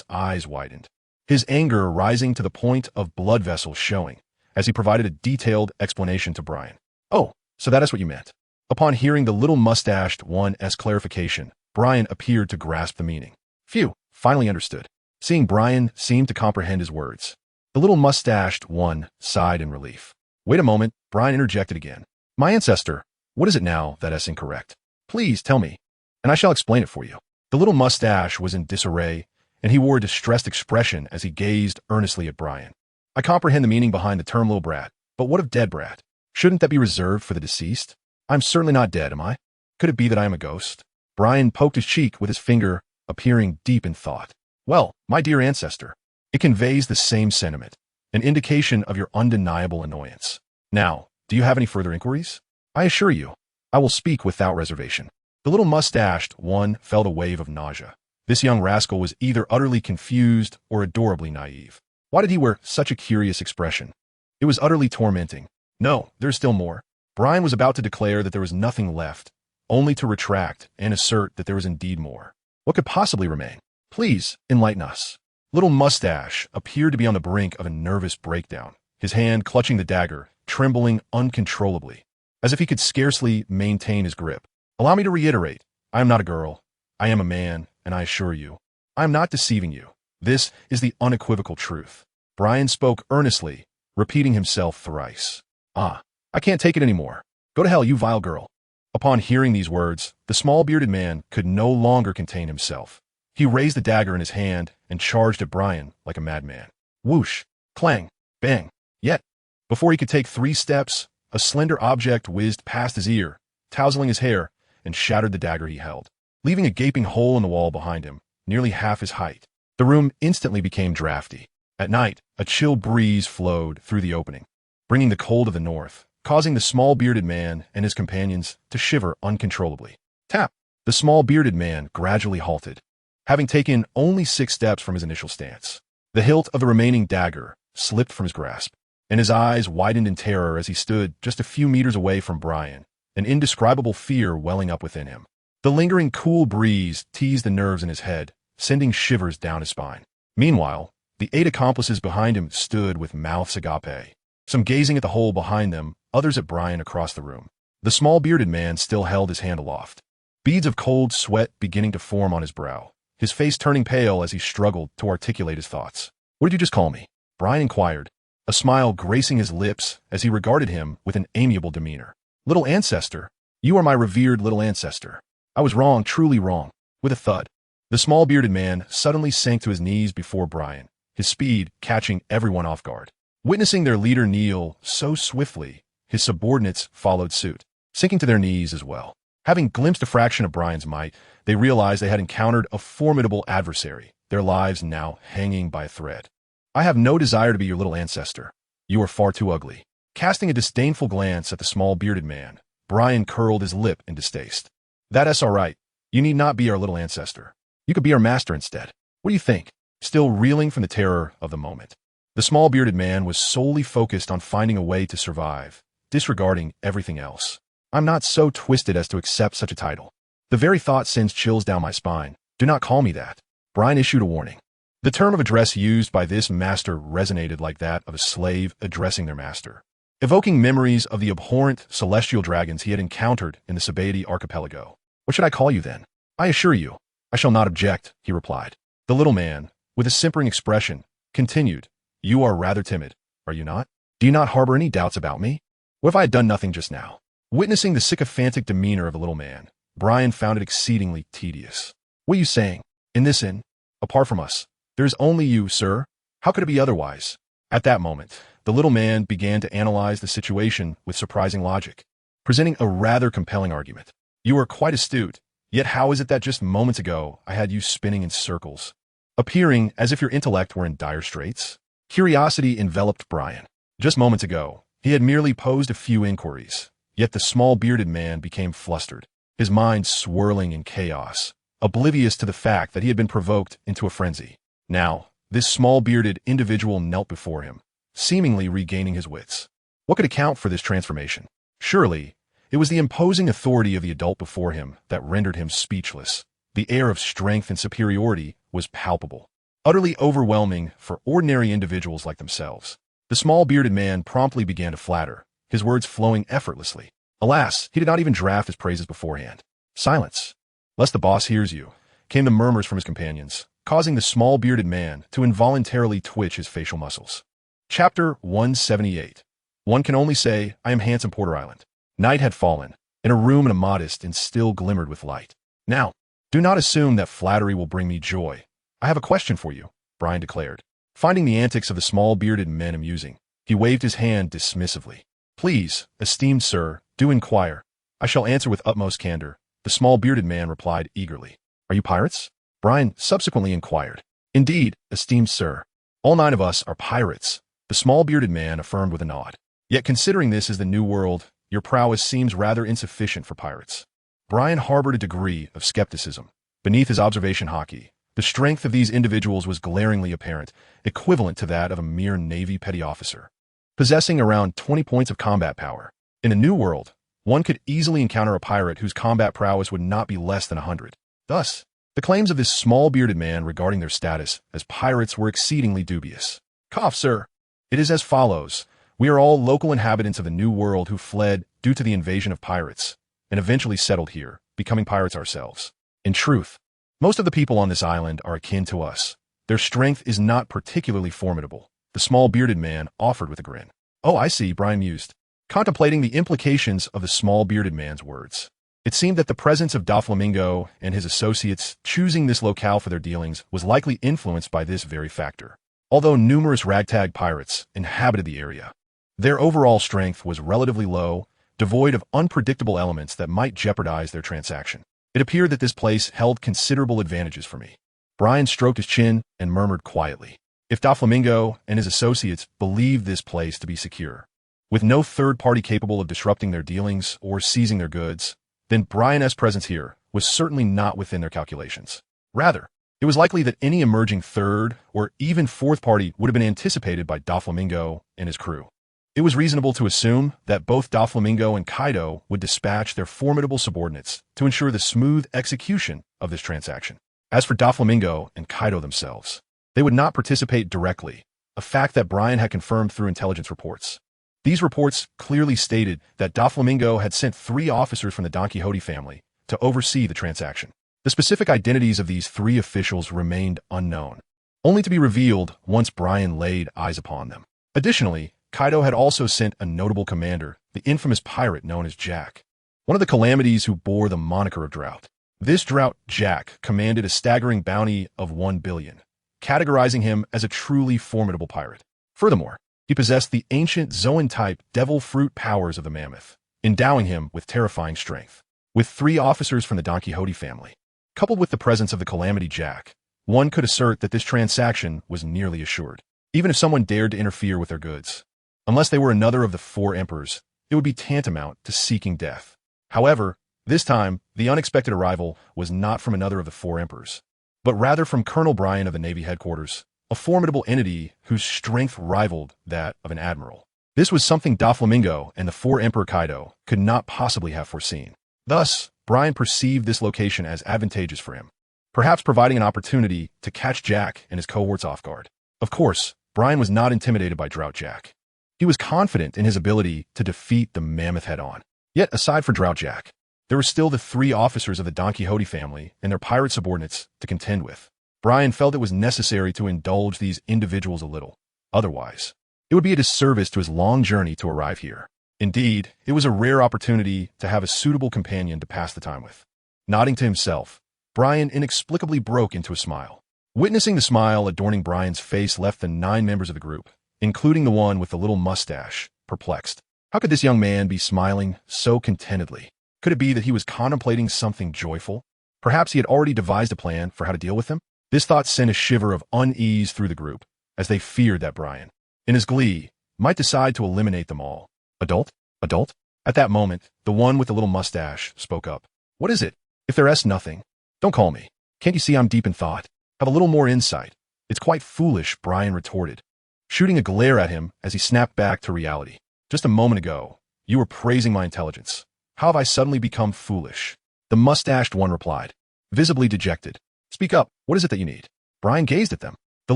eyes widened, his anger rising to the point of blood vessels showing, as he provided a detailed explanation to Brian. Oh, so that is what you meant. Upon hearing the little mustached one's clarification, Brian appeared to grasp the meaning. Phew, finally understood. Seeing Brian seemed to comprehend his words, the little mustached one sighed in relief. Wait a moment, Brian interjected again. My ancestor, what is it now that is incorrect? Please tell me, and I shall explain it for you. The little mustache was in disarray, and he wore a distressed expression as he gazed earnestly at Brian. I comprehend the meaning behind the term little brat, but what of dead brat? Shouldn't that be reserved for the deceased? I'm certainly not dead, am I? Could it be that I am a ghost? Brian poked his cheek with his finger, appearing deep in thought. Well, my dear ancestor, it conveys the same sentiment, an indication of your undeniable annoyance. Now, do you have any further inquiries? I assure you, I will speak without reservation. The little mustached one felt a wave of nausea. This young rascal was either utterly confused or adorably naive. Why did he wear such a curious expression? It was utterly tormenting. No, there's still more. Brian was about to declare that there was nothing left, only to retract and assert that there was indeed more. What could possibly remain? Please, enlighten us. Little Mustache appeared to be on the brink of a nervous breakdown, his hand clutching the dagger, trembling uncontrollably, as if he could scarcely maintain his grip. Allow me to reiterate, I am not a girl. I am a man, and I assure you, I am not deceiving you. This is the unequivocal truth. Brian spoke earnestly, repeating himself thrice. I can't take it anymore. Go to hell, you vile girl. Upon hearing these words, the small bearded man could no longer contain himself. He raised the dagger in his hand and charged at Brian like a madman. Whoosh, clang, bang. Yet, before he could take 3 steps, a slender object whizzed past his ear, tousling his hair, and shattered the dagger he held, leaving a gaping hole in the wall behind him, nearly half his height. The room instantly became drafty. At night, a chill breeze flowed through the opening, bringing the cold of the north, causing the small bearded man and his companions to shiver uncontrollably. Tap! The small bearded man gradually halted, having taken only 6 steps from his initial stance. The hilt of the remaining dagger slipped from his grasp, and his eyes widened in terror as he stood just a few meters away from Brian, an indescribable fear welling up within him. The lingering cool breeze teased the nerves in his head, sending shivers down his spine. Meanwhile, the 8 accomplices behind him stood with mouths agape, some gazing at the hole behind them, others at Brian across the room. The small bearded man still held his hand aloft, beads of cold sweat beginning to form on his brow, his face turning pale as he struggled to articulate his thoughts. What did you just call me? Brian inquired, a smile gracing his lips as he regarded him with an amiable demeanor. Little ancestor, you are my revered little ancestor. I was wrong, truly wrong. With a thud, the small bearded man suddenly sank to his knees before Brian, his speed catching everyone off guard. Witnessing their leader kneel so swiftly, his subordinates followed suit, sinking to their knees as well. Having glimpsed a fraction of Brian's might, they realized they had encountered a formidable adversary, their lives now hanging by a thread. I have no desire to be your little ancestor. You are far too ugly. Casting a disdainful glance at the small bearded man, Brian curled his lip in distaste. That's all right. You need not be our little ancestor. You could be our master instead. What do you think? Still reeling from the terror of the moment, the small bearded man was solely focused on finding a way to survive, disregarding everything else. I'm not so twisted as to accept such a title. The very thought sends chills down my spine. Do not call me that. Brian issued a warning. The term of address used by this master resonated like that of a slave addressing their master, evoking memories of the abhorrent celestial dragons he had encountered in the Sabaody archipelago. What should I call you then? I assure you, I shall not object, he replied. The little man, with a simpering expression, continued, You are rather timid, are you not? Do you not harbor any doubts about me? What if I had done nothing just now? Witnessing the sycophantic demeanor of the little man, Brian found it exceedingly tedious. What are you saying? In this inn? Apart from us, there is only you, sir. How could it be otherwise? At that moment, the little man began to analyze the situation with surprising logic, presenting a rather compelling argument. You are quite astute, yet how is it that just moments ago I had you spinning in circles, appearing as if your intellect were in dire straits? Curiosity enveloped Brian. Just moments ago, he had merely posed a few inquiries, yet the small bearded man became flustered, his mind swirling in chaos, oblivious to the fact that he had been provoked into a frenzy. Now, this small bearded individual knelt before him, seemingly regaining his wits. What could account for this transformation? Surely, it was the imposing authority of the adult before him that rendered him speechless. The air of strength and superiority was palpable, utterly overwhelming for ordinary individuals like themselves. The small bearded man promptly began to flatter, his words flowing effortlessly. Alas, he did not even draft his praises beforehand. Silence, lest the boss hears you, came the murmurs from his companions, causing the small bearded man to involuntarily twitch his facial muscles. Chapter 178. One can only say, I am handsome Porter Island. Night had fallen, and a room in a modest inn still glimmered with light. Now, do not assume that flattery will bring me joy. I have a question for you, Brian declared. Finding the antics of the small bearded men amusing, he waved his hand dismissively. Please, esteemed sir, do inquire. I shall answer with utmost candor, the small bearded man replied eagerly. Are you pirates? Brian subsequently inquired. Indeed, esteemed sir. All 9 of us are pirates, the small bearded man affirmed with a nod. Yet considering this is the new world, your prowess seems rather insufficient for pirates. Brian harbored a degree of skepticism. Beneath his observation hockey, the strength of these individuals was glaringly apparent, equivalent to that of a mere Navy petty officer, possessing around 20 points of combat power. In a new world, one could easily encounter a pirate whose combat prowess would not be less than 100. Thus, the claims of this small bearded man regarding their status as pirates were exceedingly dubious. Cough, sir. It is as follows. We are all local inhabitants of the New World who fled due to the invasion of pirates, and eventually settled here, becoming pirates ourselves. In truth, most of the people on this island are akin to us. Their strength is not particularly formidable, the small bearded man offered with a grin. Oh, I see, Brian mused, contemplating the implications of the small bearded man's words. It seemed that the presence of Doflamingo and his associates choosing this locale for their dealings was likely influenced by this very factor. Although numerous ragtag pirates inhabited the area, their overall strength was relatively low, devoid of unpredictable elements that might jeopardize their transaction. It appeared that this place held considerable advantages for me. Brian stroked his chin and murmured quietly. If Doflamingo and his associates believed this place to be secure, with no third party capable of disrupting their dealings or seizing their goods, then Brian's presence here was certainly not within their calculations. Rather, it was likely that any emerging third or even fourth party would have been anticipated by Doflamingo and his crew. It was reasonable to assume that both Doflamingo and Kaido would dispatch their formidable subordinates to ensure the smooth execution of this transaction. As for Doflamingo and Kaido themselves, they would not participate directly, a fact that Brian had confirmed through intelligence reports. These reports clearly stated that Doflamingo had sent 3 officers from the Don Quixote family to oversee the transaction. The specific identities of these 3 officials remained unknown, only to be revealed once Brian laid eyes upon them. Additionally, Kaido had also sent a notable commander, the infamous pirate known as Jack, one of the calamities who bore the moniker of Drought. This Drought Jack commanded a staggering bounty of 1 billion, categorizing him as a truly formidable pirate. Furthermore, he possessed the ancient Zoan-type devil fruit powers of the mammoth, endowing him with terrifying strength. With 3 officers from the Don Quixote family, coupled with the presence of the Calamity Jack, one could assert that this transaction was nearly assured, even if someone dared to interfere with their goods. Unless they were another of the 4 emperors, it would be tantamount to seeking death. However, this time, the unexpected arrival was not from another of the 4 emperors, but rather from Colonel Brian of the Navy headquarters, a formidable entity whose strength rivaled that of an admiral. This was something Doflamingo and the 4 Emperor Kaido could not possibly have foreseen. Thus, Brian perceived this location as advantageous for him, perhaps providing an opportunity to catch Jack and his cohorts off guard. Of course, Brian was not intimidated by Drought Jack. He was confident in his ability to defeat the mammoth head-on. Yet, aside from Drought Jack, there were still the 3 officers of the Don Quixote family and their pirate subordinates to contend with. Brian felt it was necessary to indulge these individuals a little. Otherwise, it would be a disservice to his long journey to arrive here. Indeed, it was a rare opportunity to have a suitable companion to pass the time with. Nodding to himself, Brian inexplicably broke into a smile. Witnessing the smile adorning Brian's face left the 9 members of the group, including the one with the little mustache, perplexed. How could this young man be smiling so contentedly? Could it be that he was contemplating something joyful? Perhaps he had already devised a plan for how to deal with him? This thought sent a shiver of unease through the group, as they feared that Brian, in his glee, might decide to eliminate them all. Adult? Adult? At that moment, the one with the little mustache spoke up. What is it? If there's nothing, don't call me. Can't you see I'm deep in thought? Have a little more insight. It's quite foolish, Brian retorted, shooting a glare at him as he snapped back to reality. Just a moment ago, you were praising my intelligence. How have I suddenly become foolish? The mustached one replied, visibly dejected. Speak up, what is it that you need? Brian gazed at them. The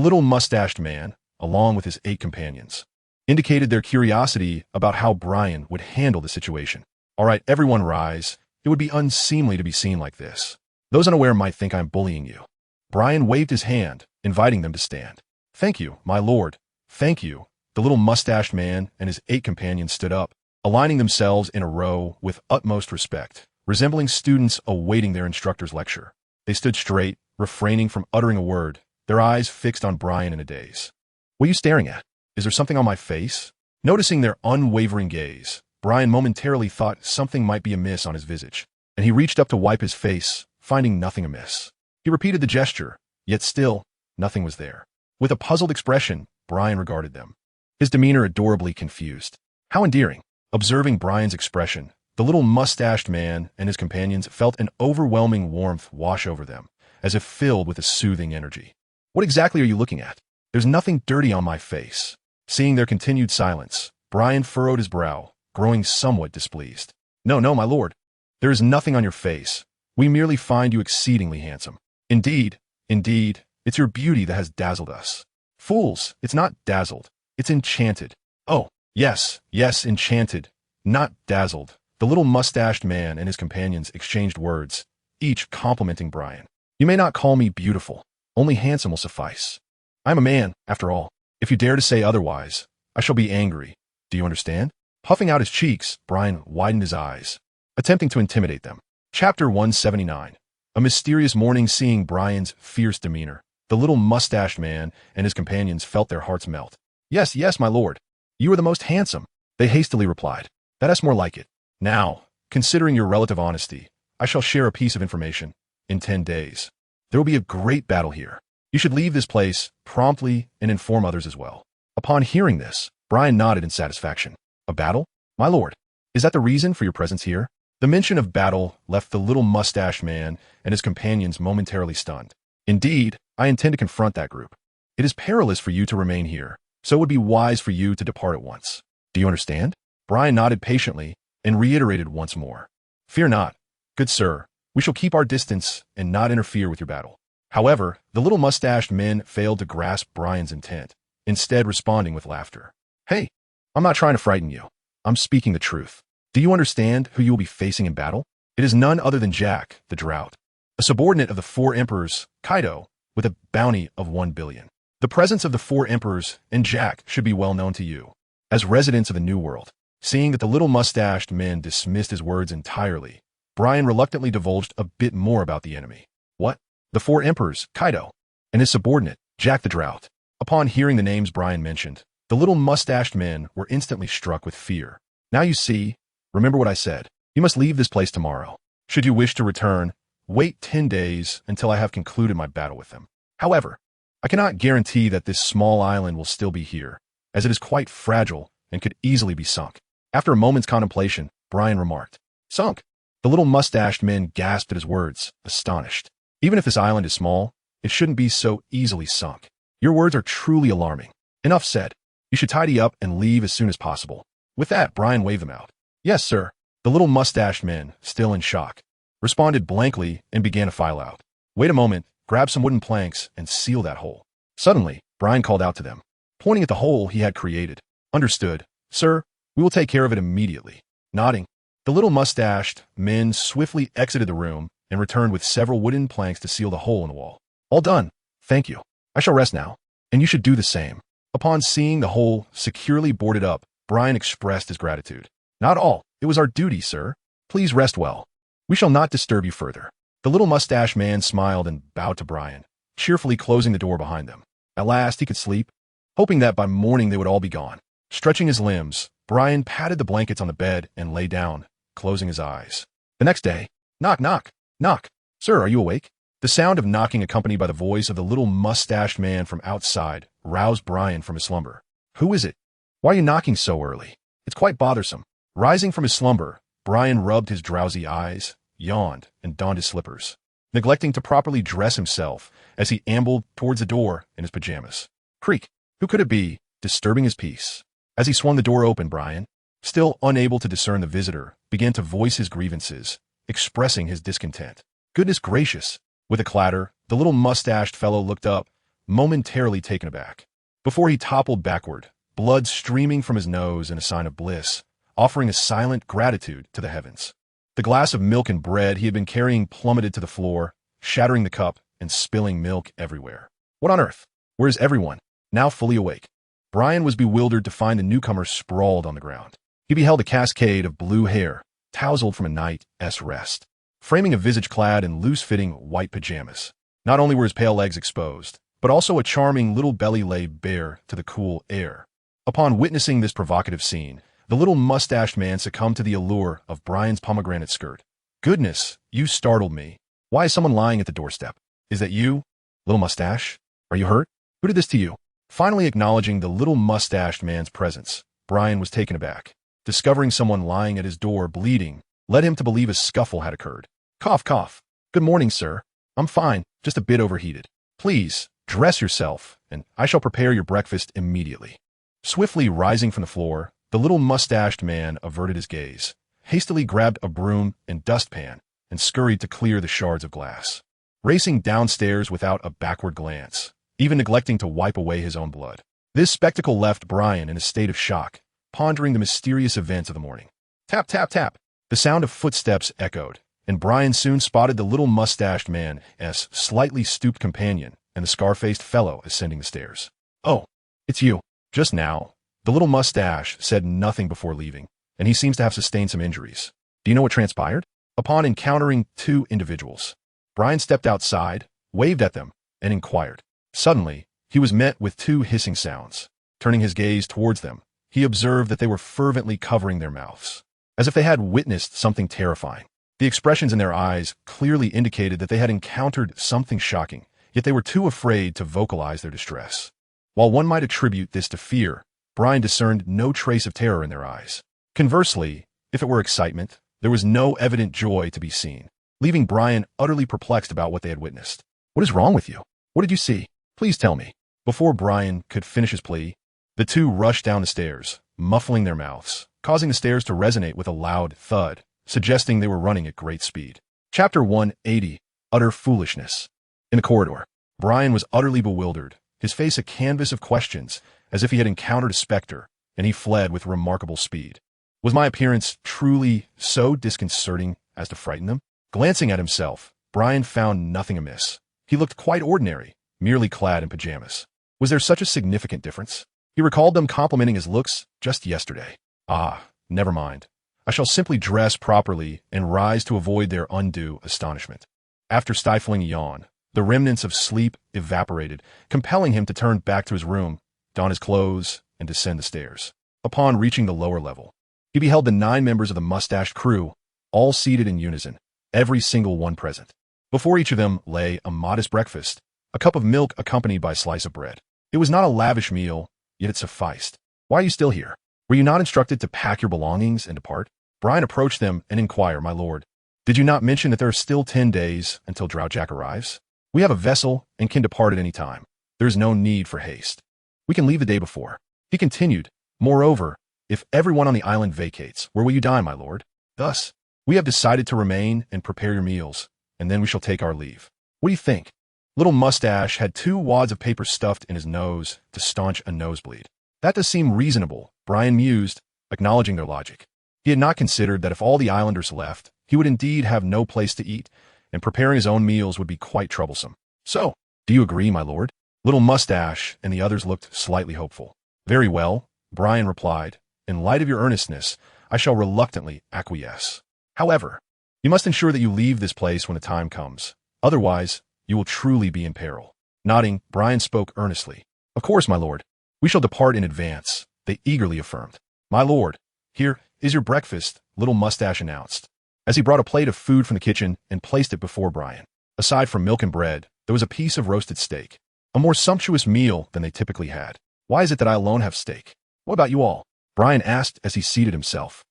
little mustached man, along with his 8 companions, indicated their curiosity about how Brian would handle the situation. All right, everyone rise. It would be unseemly to be seen like this. Those unaware might think I'm bullying you. Brian waved his hand, inviting them to stand. Thank you, my lord. Thank you. The little mustached man and his 8 companions stood up, aligning themselves in a row with utmost respect, resembling students awaiting their instructor's lecture. They stood straight, refraining from uttering a word, their eyes fixed on Brian in a daze. What are you staring at? Is there something on my face? Noticing their unwavering gaze, Brian momentarily thought something might be amiss on his visage, and he reached up to wipe his face, finding nothing amiss. He repeated the gesture, yet still, nothing was there. With a puzzled expression, Brian regarded them, his demeanor adorably confused. How endearing. Observing Brian's expression, the little mustached man and his companions felt an overwhelming warmth wash over them, as if filled with a soothing energy. What exactly are you looking at? There's nothing dirty on my face. Seeing their continued silence, Brian furrowed his brow, growing somewhat displeased. No, my lord. There is nothing on your face. We merely find you exceedingly handsome. Indeed, it's your beauty that has dazzled us. Fools, it's not dazzled. It's enchanted. Oh, yes, enchanted, not dazzled. The little mustached man and his companions exchanged words, each complimenting Brian. You may not call me beautiful. Only handsome will suffice. I'm a man, after all. If you dare to say otherwise, I shall be angry. Do you understand? Puffing out his cheeks, Brian widened his eyes, attempting to intimidate them. Chapter 179. A mysterious morning. Seeing Brian's fierce demeanor, the little mustached man and his companions felt their hearts melt. Yes, my lord. You are the most handsome, they hastily replied. That's more like it. Now, considering your relative honesty, I shall share a piece of information. In 10 days, there will be a great battle here. You should leave this place promptly and inform others as well. Upon hearing this, Brian nodded in satisfaction. A battle? My lord, is that the reason for your presence here? The mention of battle left the little mustached man and his companions momentarily stunned. Indeed, I intend to confront that group. It is perilous for you to remain here, so it would be wise for you to depart at once. Do you understand? Brian nodded patiently and reiterated once more. Fear not, good sir. We shall keep our distance and not interfere with your battle. However, the little mustached men failed to grasp Brian's intent, instead responding with laughter. Hey, I'm not trying to frighten you. I'm speaking the truth. Do you understand who you will be facing in battle? It is none other than Jack, the Drought, a subordinate of the 4 emperors, Kaido, with a bounty of 1 billion. The presence of the 4 emperors and Jack should be well known to you, as residents of the New World. Seeing that the little mustached men dismissed his words entirely, Brian reluctantly divulged a bit more about the enemy. What? The 4 emperors, Kaido, and his subordinate, Jack the Drought. Upon hearing the names Brian mentioned, the little mustached men were instantly struck with fear. Now you see, remember what I said. You must leave this place tomorrow. Should you wish to return, wait 10 days until I have concluded my battle with them. However, I cannot guarantee that this small island will still be here, as it is quite fragile and could easily be sunk. After a moment's contemplation, Brian remarked, Sunk? The little mustached men gasped at his words, astonished. Even if this island is small, it shouldn't be so easily sunk. Your words are truly alarming. Enough said. You should tidy up and leave as soon as possible. With that, Brian waved them out. Yes, sir. The little mustached men, still in shock, responded blankly and began to file out. Wait a moment, grab some wooden planks and seal that hole. Suddenly, Brian called out to them, pointing at the hole he had created. Understood, sir. We will take care of it immediately. Nodding, the little mustached men swiftly exited the room and returned with several wooden planks to seal the hole in the wall. All done. Thank you. I shall rest now, and you should do the same. Upon seeing the hole securely boarded up, Brian expressed his gratitude. Not all. It was our duty, sir. Please rest well. We shall not disturb you further. The little mustache man smiled and bowed to Brian, cheerfully closing the door behind them. At last he could sleep, hoping that by morning they would all be gone. Stretching his limbs, Brian patted the blankets on the bed and lay down, closing his eyes. The next day, knock, knock, knock. Sir, are you awake? The sound of knocking, accompanied by the voice of the little mustached man from outside, roused Brian from his slumber. Who is it? Why are you knocking so early? It's quite bothersome. Rising from his slumber, Brian rubbed his drowsy eyes, yawned, and donned his slippers, neglecting to properly dress himself as he ambled towards the door in his pajamas. Creak! Who could it be, disturbing his peace? As he swung the door open, Brian, still unable to discern the visitor, began to voice his grievances, expressing his discontent. Goodness gracious! With a clatter, the little mustached fellow looked up, momentarily taken aback. Before he toppled backward, blood streaming from his nose in a sign of bliss, offering a silent gratitude to the heavens. The glass of milk and bread he had been carrying plummeted to the floor, shattering the cup and spilling milk everywhere. What on earth? Where is everyone? Now fully awake, Brian was bewildered to find the newcomer sprawled on the ground. He beheld a cascade of blue hair, tousled from a night's rest, framing a visage clad in loose-fitting white pajamas. Not only were his pale legs exposed, but also a charming little belly lay bare to the cool air. Upon witnessing this provocative scene, the little mustached man succumbed to the allure of Brian's pomegranate skirt. Goodness, you startled me. Why is someone lying at the doorstep? Is that you, little mustache? Are you hurt? Who did this to you? Finally acknowledging the little mustached man's presence, Brian was taken aback. Discovering someone lying at his door bleeding led him to believe a scuffle had occurred. Cough, cough. Good morning, sir. I'm fine, just a bit overheated. Please, dress yourself, and I shall prepare your breakfast immediately. Swiftly rising from the floor, the little mustached man averted his gaze, hastily grabbed a broom and dustpan, and scurried to clear the shards of glass. Racing downstairs without a backward glance, even neglecting to wipe away his own blood. This spectacle left Brian in a state of shock, pondering the mysterious events of the morning. Tap, tap, tap. The sound of footsteps echoed, and Brian soon spotted the little mustached man's slightly stooped companion and the scar-faced fellow ascending the stairs. Oh, it's you. Just now, the little mustache said nothing before leaving, and he seems to have sustained some injuries. Do you know what transpired? Upon encountering two individuals, Brian stepped outside, waved at them, and inquired. Suddenly, he was met with two hissing sounds. Turning his gaze towards them, he observed that they were fervently covering their mouths, as if they had witnessed something terrifying. The expressions in their eyes clearly indicated that they had encountered something shocking, yet they were too afraid to vocalize their distress. While one might attribute this to fear, Brian discerned no trace of terror in their eyes. Conversely, if it were excitement, there was no evident joy to be seen, leaving Brian utterly perplexed about what they had witnessed. What is wrong with you? What did you see? Please tell me. Before Brian could finish his plea, the two rushed down the stairs, muffling their mouths, causing the stairs to resonate with a loud thud, suggesting they were running at great speed. Chapter 180, Utter Foolishness. In the corridor, Brian was utterly bewildered, his face a canvas of questions, as if he had encountered a specter, and he fled with remarkable speed. Was my appearance truly so disconcerting as to frighten them? Glancing at himself, Brian found nothing amiss. He looked quite ordinary, merely clad in pajamas. Was there such a significant difference? He recalled them complimenting his looks just yesterday. Ah, never mind. I shall simply dress properly and rise to avoid their undue astonishment. After stifling a yawn, the remnants of sleep evaporated, compelling him to turn back to his room, don his clothes, and descend the stairs. Upon reaching the lower level, he beheld the 9 members of the mustached crew, all seated in unison, every single one present. Before each of them lay a modest breakfast, a cup of milk accompanied by a slice of bread. It was not a lavish meal, yet it sufficed. Why are you still here? Were you not instructed to pack your belongings and depart? Brian approached them and inquired, My lord, did you not mention that there are still 10 days until Drowjack arrives? We have a vessel and can depart at any time. There is no need for haste. We can leave the day before. He continued, Moreover, if everyone on the island vacates, where will you dine, my lord? Thus, we have decided to remain and prepare your meals, and then we shall take our leave. What do you think? Little Mustache had 2 wads of paper stuffed in his nose to staunch a nosebleed. That does seem reasonable, Brian mused, acknowledging their logic. He had not considered that if all the islanders left, he would indeed have no place to eat, and preparing his own meals would be quite troublesome. So, do you agree, my lord? Little Mustache and the others looked slightly hopeful. Very well, Brian replied. In light of your earnestness, I shall reluctantly acquiesce. However, you must ensure that you leave this place when the time comes. Otherwise, you will truly be in peril. Nodding, Brian spoke earnestly. Of course, my lord. We shall depart in advance, they eagerly affirmed. My lord, here is your breakfast, Little Mustache announced, as he brought a plate of food from the kitchen and placed it before Brian. Aside from milk and bread, there was a piece of roasted steak, a more sumptuous meal than they typically had. Why is it that I alone have steak? What about you all? Brian asked as he seated himself.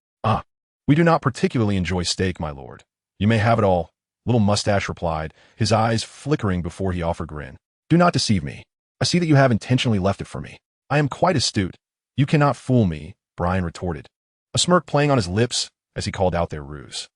We do not particularly enjoy steak, my lord. You may have it all, Little Mustache replied, his eyes flickering before he offered grin. Do not deceive me. I see that you have intentionally left it for me. I am quite astute. You cannot fool me, Brian retorted, a smirk playing on his lips as he called out their ruse.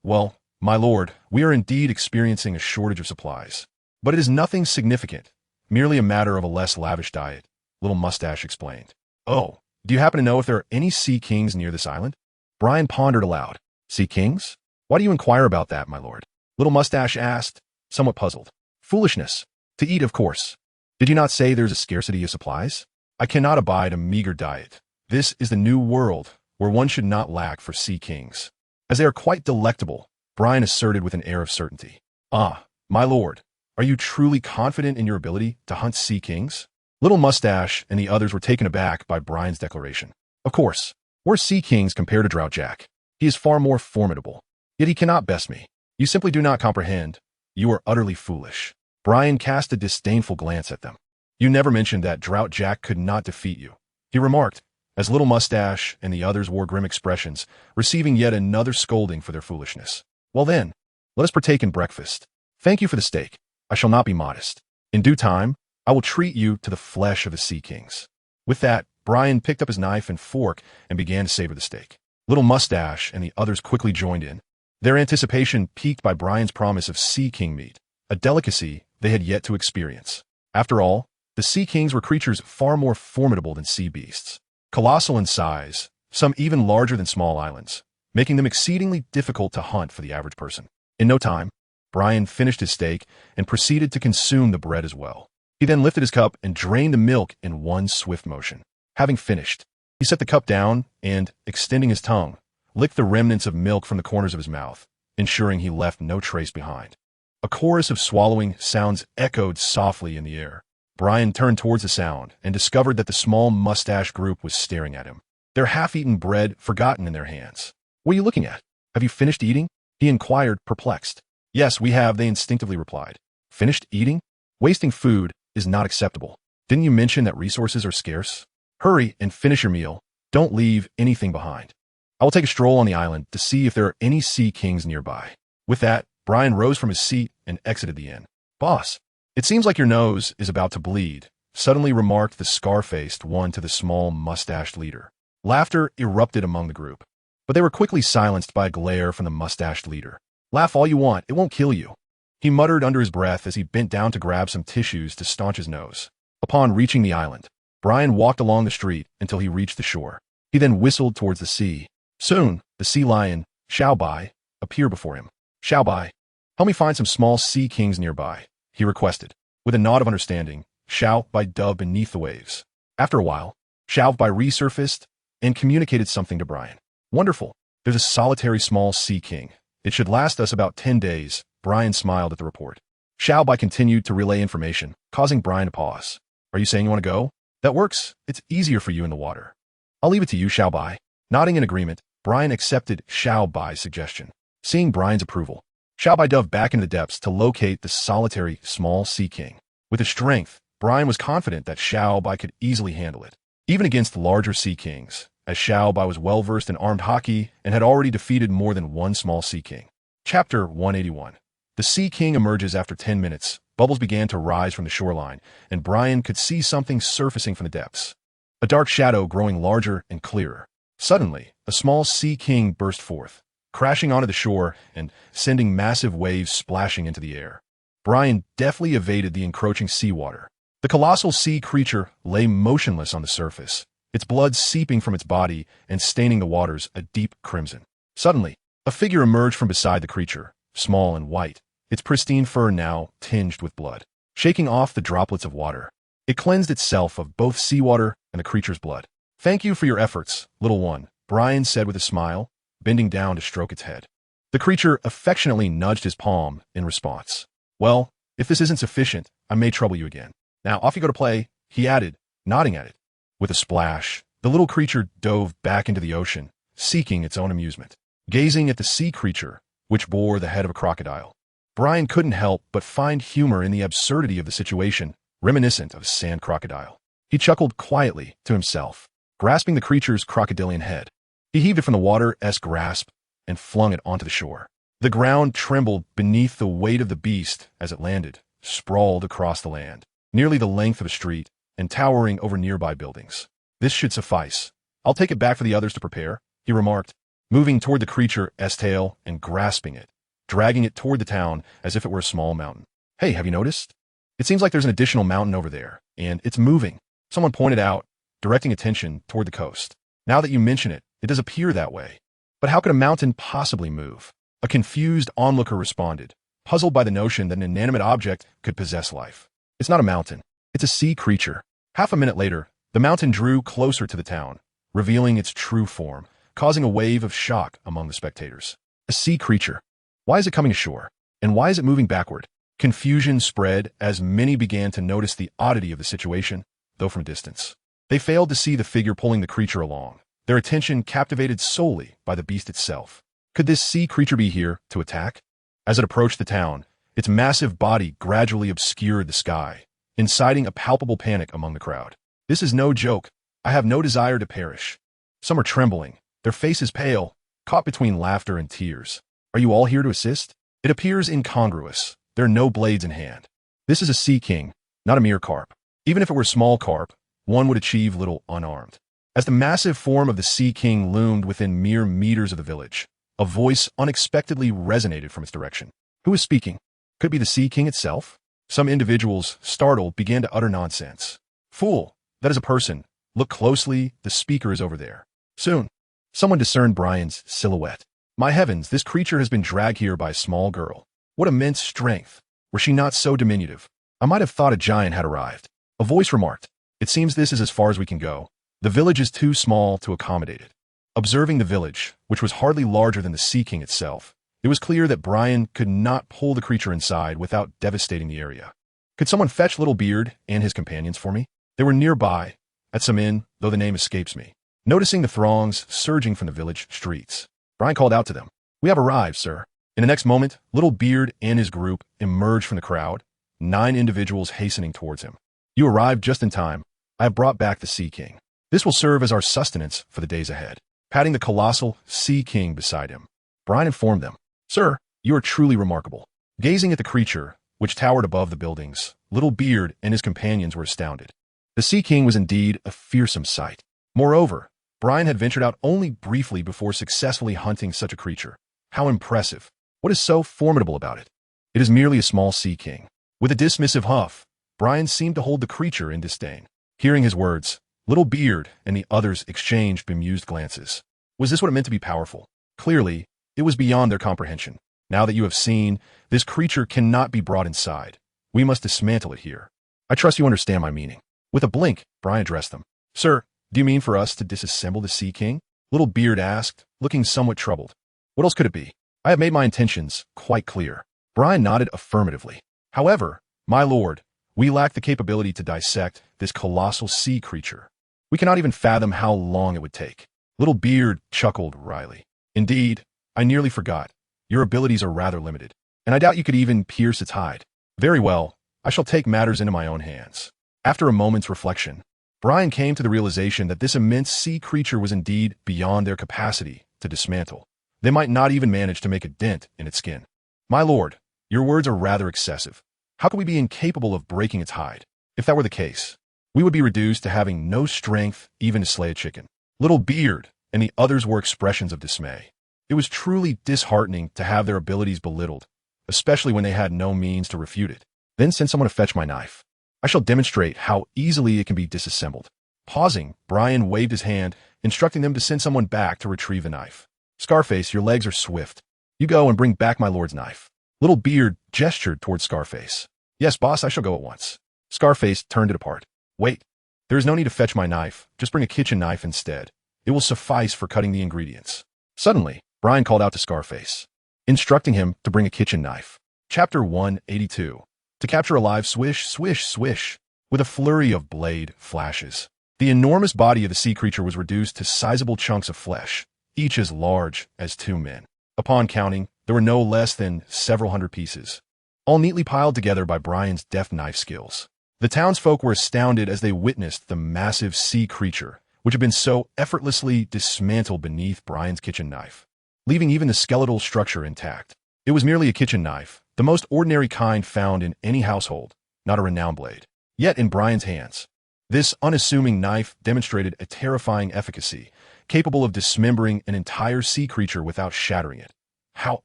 Well, my lord, we are indeed experiencing a shortage of supplies. But it is nothing significant, merely a matter of a less lavish diet, Little Mustache explained. Oh, do you happen to know if there are any sea kings near this island? Brian pondered aloud. Sea kings? Why do you inquire about that, my lord? Little Mustache asked, somewhat puzzled. Foolishness. To eat, of course. Did you not say there's a scarcity of supplies? I cannot abide a meager diet. This is the new world, where one should not lack for sea kings. As they are quite delectable, Brian asserted with an air of certainty. My lord, are you truly confident in your ability to hunt sea kings? Little Mustache and the others were taken aback by Brian's declaration. Of course, we're sea kings compared to Drought Jack. He is far more formidable. Yet he cannot best me. You simply do not comprehend. You are utterly foolish. Brian cast a disdainful glance at them. You never mentioned that Drought Jack could not defeat you, he remarked, as Little Mustache and the others wore grim expressions, receiving yet another scolding for their foolishness. Well then, let us partake in breakfast. Thank you for the steak. I shall not be modest. In due time, I will treat you to the flesh of the sea kings. With that, Brian picked up his knife and fork and began to savor the steak. Little Mustache and the others quickly joined in, their anticipation piqued by Brian's promise of sea king meat, a delicacy they had yet to experience. After all, the sea kings were creatures far more formidable than sea beasts, colossal in size, some even larger than small islands, making them exceedingly difficult to hunt for the average person. In no time, Brian finished his steak and proceeded to consume the bread as well. He then lifted his cup and drained the milk in one swift motion. Having finished, he set the cup down and, extending his tongue, licked the remnants of milk from the corners of his mouth, ensuring he left no trace behind. A chorus of swallowing sounds echoed softly in the air. Brian turned towards the sound and discovered that the small mustache group was staring at him, their half-eaten bread forgotten in their hands. What are you looking at? Have you finished eating? He inquired, perplexed. Yes, we have, they instinctively replied. Finished eating? Wasting food is not acceptable. Didn't you mention that resources are scarce? Hurry and finish your meal. Don't leave anything behind. I will take a stroll on the island to see if there are any sea kings nearby. With that, Brian rose from his seat and exited the inn. Boss, it seems like your nose is about to bleed, suddenly remarked the scar-faced one to the small mustached leader. Laughter erupted among the group, but they were quickly silenced by a glare from the mustached leader. Laugh all you want, it won't kill you, he muttered under his breath as he bent down to grab some tissues to staunch his nose. Upon reaching the island, Brian walked along the street until he reached the shore. He then whistled towards the sea. Soon, the sea lion, Xiaobai, appeared before him. Xiaobai, help me find some small sea kings nearby, he requested. With a nod of understanding, Xiaobai dove beneath the waves. After a while, Xiaobai resurfaced and communicated something to Brian. Wonderful. There's a solitary small sea king. It should last us about 10 days, Brian smiled at the report. Xiaobai continued to relay information, causing Brian to pause. Are you saying you want to go? That works. It's easier for you in the water. I'll leave it to you, Xiaobai. Nodding in agreement, Brian accepted Xiaobai's suggestion. Seeing Brian's approval, Xiaobai dove back into the depths to locate the solitary small sea king. With his strength, Brian was confident that Xiaobai could easily handle it, even against larger sea kings, as Xiaobai was well-versed in armed hockey and had already defeated more than one small sea king. Chapter 181. The sea king emerges after 10 minutes. Bubbles began to rise from the shoreline, and Brian could see something surfacing from the depths. A dark shadow growing larger and clearer. Suddenly, a small sea king burst forth, crashing onto the shore and sending massive waves splashing into the air. Brian deftly evaded the encroaching seawater. The colossal sea creature lay motionless on the surface, its blood seeping from its body and staining the waters a deep crimson. Suddenly, a figure emerged from beside the creature, small and white, its pristine fur now tinged with blood. Shaking off the droplets of water, it cleansed itself of both seawater and the creature's blood. Thank you for your efforts, little one, Brian said with a smile, bending down to stroke its head. The creature affectionately nudged his palm in response. Well, if this isn't sufficient, I may trouble you again. Now off you go to play, he added, nodding at it. With a splash, the little creature dove back into the ocean, seeking its own amusement. Gazing at the sea creature, which bore the head of a crocodile, Brian couldn't help but find humor in the absurdity of the situation, reminiscent of a sand crocodile. He chuckled quietly to himself, grasping the creature's crocodilian head. He heaved it from the water-esque grasp and flung it onto the shore. The ground trembled beneath the weight of the beast as it landed, sprawled across the land, nearly the length of a street, and towering over nearby buildings. This should suffice. I'll take it back for the others to prepare, he remarked, moving toward the creature's tail and grasping it, dragging it toward the town as if it were a small mountain. Hey, have you noticed? It seems like there's an additional mountain over there, and it's moving, someone pointed out, directing attention toward the coast. Now that you mention it, it does appear that way. But how could a mountain possibly move? A confused onlooker responded, puzzled by the notion that an inanimate object could possess life. It's not a mountain. It's a sea creature. Half a minute later, the mountain drew closer to the town, revealing its true form, causing a wave of shock among the spectators. A sea creature. Why is it coming ashore? And why is it moving backward? Confusion spread as many began to notice the oddity of the situation, though from a distance. They failed to see the figure pulling the creature along, their attention captivated solely by the beast itself. Could this sea creature be here to attack? As it approached the town, its massive body gradually obscured the sky, inciting a palpable panic among the crowd. This is no joke. I have no desire to perish. Some are trembling, their faces pale, caught between laughter and tears. Are you all here to assist? It appears incongruous. There are no blades in hand. This is a sea king, not a mere carp. Even if it were a small carp, one would achieve little unarmed. As the massive form of the sea king loomed within mere meters of the village, a voice unexpectedly resonated from its direction. Who is speaking? Could it be the sea king itself? Some individuals, startled, began to utter nonsense. Fool, that is a person. Look closely, the speaker is over there. Soon, someone discerned Brian's silhouette. My heavens, this creature has been dragged here by a small girl. What immense strength! Were she not so diminutive? I might have thought a giant had arrived. A voice remarked, it seems this is as far as we can go. The village is too small to accommodate it. Observing the village, which was hardly larger than the Sea King itself, it was clear that Brian could not pull the creature inside without devastating the area. Could someone fetch Little Beard and his companions for me? They were nearby, at some inn, though the name escapes me. Noticing the throngs surging from the village streets, Brian called out to them. We have arrived, sir. In the next moment, Little Beard and his group emerged from the crowd, 9 individuals hastening towards him. You arrived just in time. I have brought back the Sea King. This will serve as our sustenance for the days ahead. Patting the colossal Sea King beside him, Brian informed them, Sir, you are truly remarkable. Gazing at the creature, which towered above the buildings, Little Beard and his companions were astounded. The Sea King was indeed a fearsome sight. Moreover, Brian had ventured out only briefly before successfully hunting such a creature. How impressive. What is so formidable about it? It is merely a small Sea King. With a dismissive huff, Brian seemed to hold the creature in disdain. Hearing his words, Little Beard and the others exchanged bemused glances. Was this what it meant to be powerful? Clearly, it was beyond their comprehension. Now that you have seen, this creature cannot be brought inside. We must dismantle it here. I trust you understand my meaning. With a blink, Brian addressed them. Sir, do you mean for us to disassemble the Sea King? Little Beard asked, looking somewhat troubled. What else could it be? I have made my intentions quite clear. Brian nodded affirmatively. However, my lord, we lack the capability to dissect this colossal sea creature. We cannot even fathom how long it would take. Little Beard chuckled wryly. Indeed, I nearly forgot. Your abilities are rather limited, and I doubt you could even pierce its hide. Very well, I shall take matters into my own hands. After a moment's reflection, Brian came to the realization that this immense sea creature was indeed beyond their capacity to dismantle. They might not even manage to make a dent in its skin. My lord, your words are rather excessive. How could we be incapable of breaking its hide? If that were the case, we would be reduced to having no strength even to slay a chicken. Little Beard and the others were expressions of dismay. It was truly disheartening to have their abilities belittled, especially when they had no means to refute it. Then send someone to fetch my knife. I shall demonstrate how easily it can be disassembled. Pausing, Brian waved his hand, instructing them to send someone back to retrieve the knife. Scarface, your legs are swift. You go and bring back my lord's knife. Little Beard gestured toward Scarface. Yes, boss, I shall go at once. Scarface turned it apart. Wait. There is no need to fetch my knife. Just bring a kitchen knife instead. It will suffice for cutting the ingredients. Suddenly, Brian called out to Scarface, instructing him to bring a kitchen knife. Chapter 182. To capture a live swish, swish, swish, with a flurry of blade flashes. The enormous body of the sea creature was reduced to sizable chunks of flesh, each as large as 2 men. Upon counting, there were no less than several hundred pieces, all neatly piled together by Brian's deft knife skills. The townsfolk were astounded as they witnessed the massive sea creature, which had been so effortlessly dismantled beneath Brian's kitchen knife, leaving even the skeletal structure intact. It was merely a kitchen knife, the most ordinary kind found in any household, not a renowned blade. Yet in Brian's hands, this unassuming knife demonstrated a terrifying efficacy, capable of dismembering an entire sea creature without shattering it. How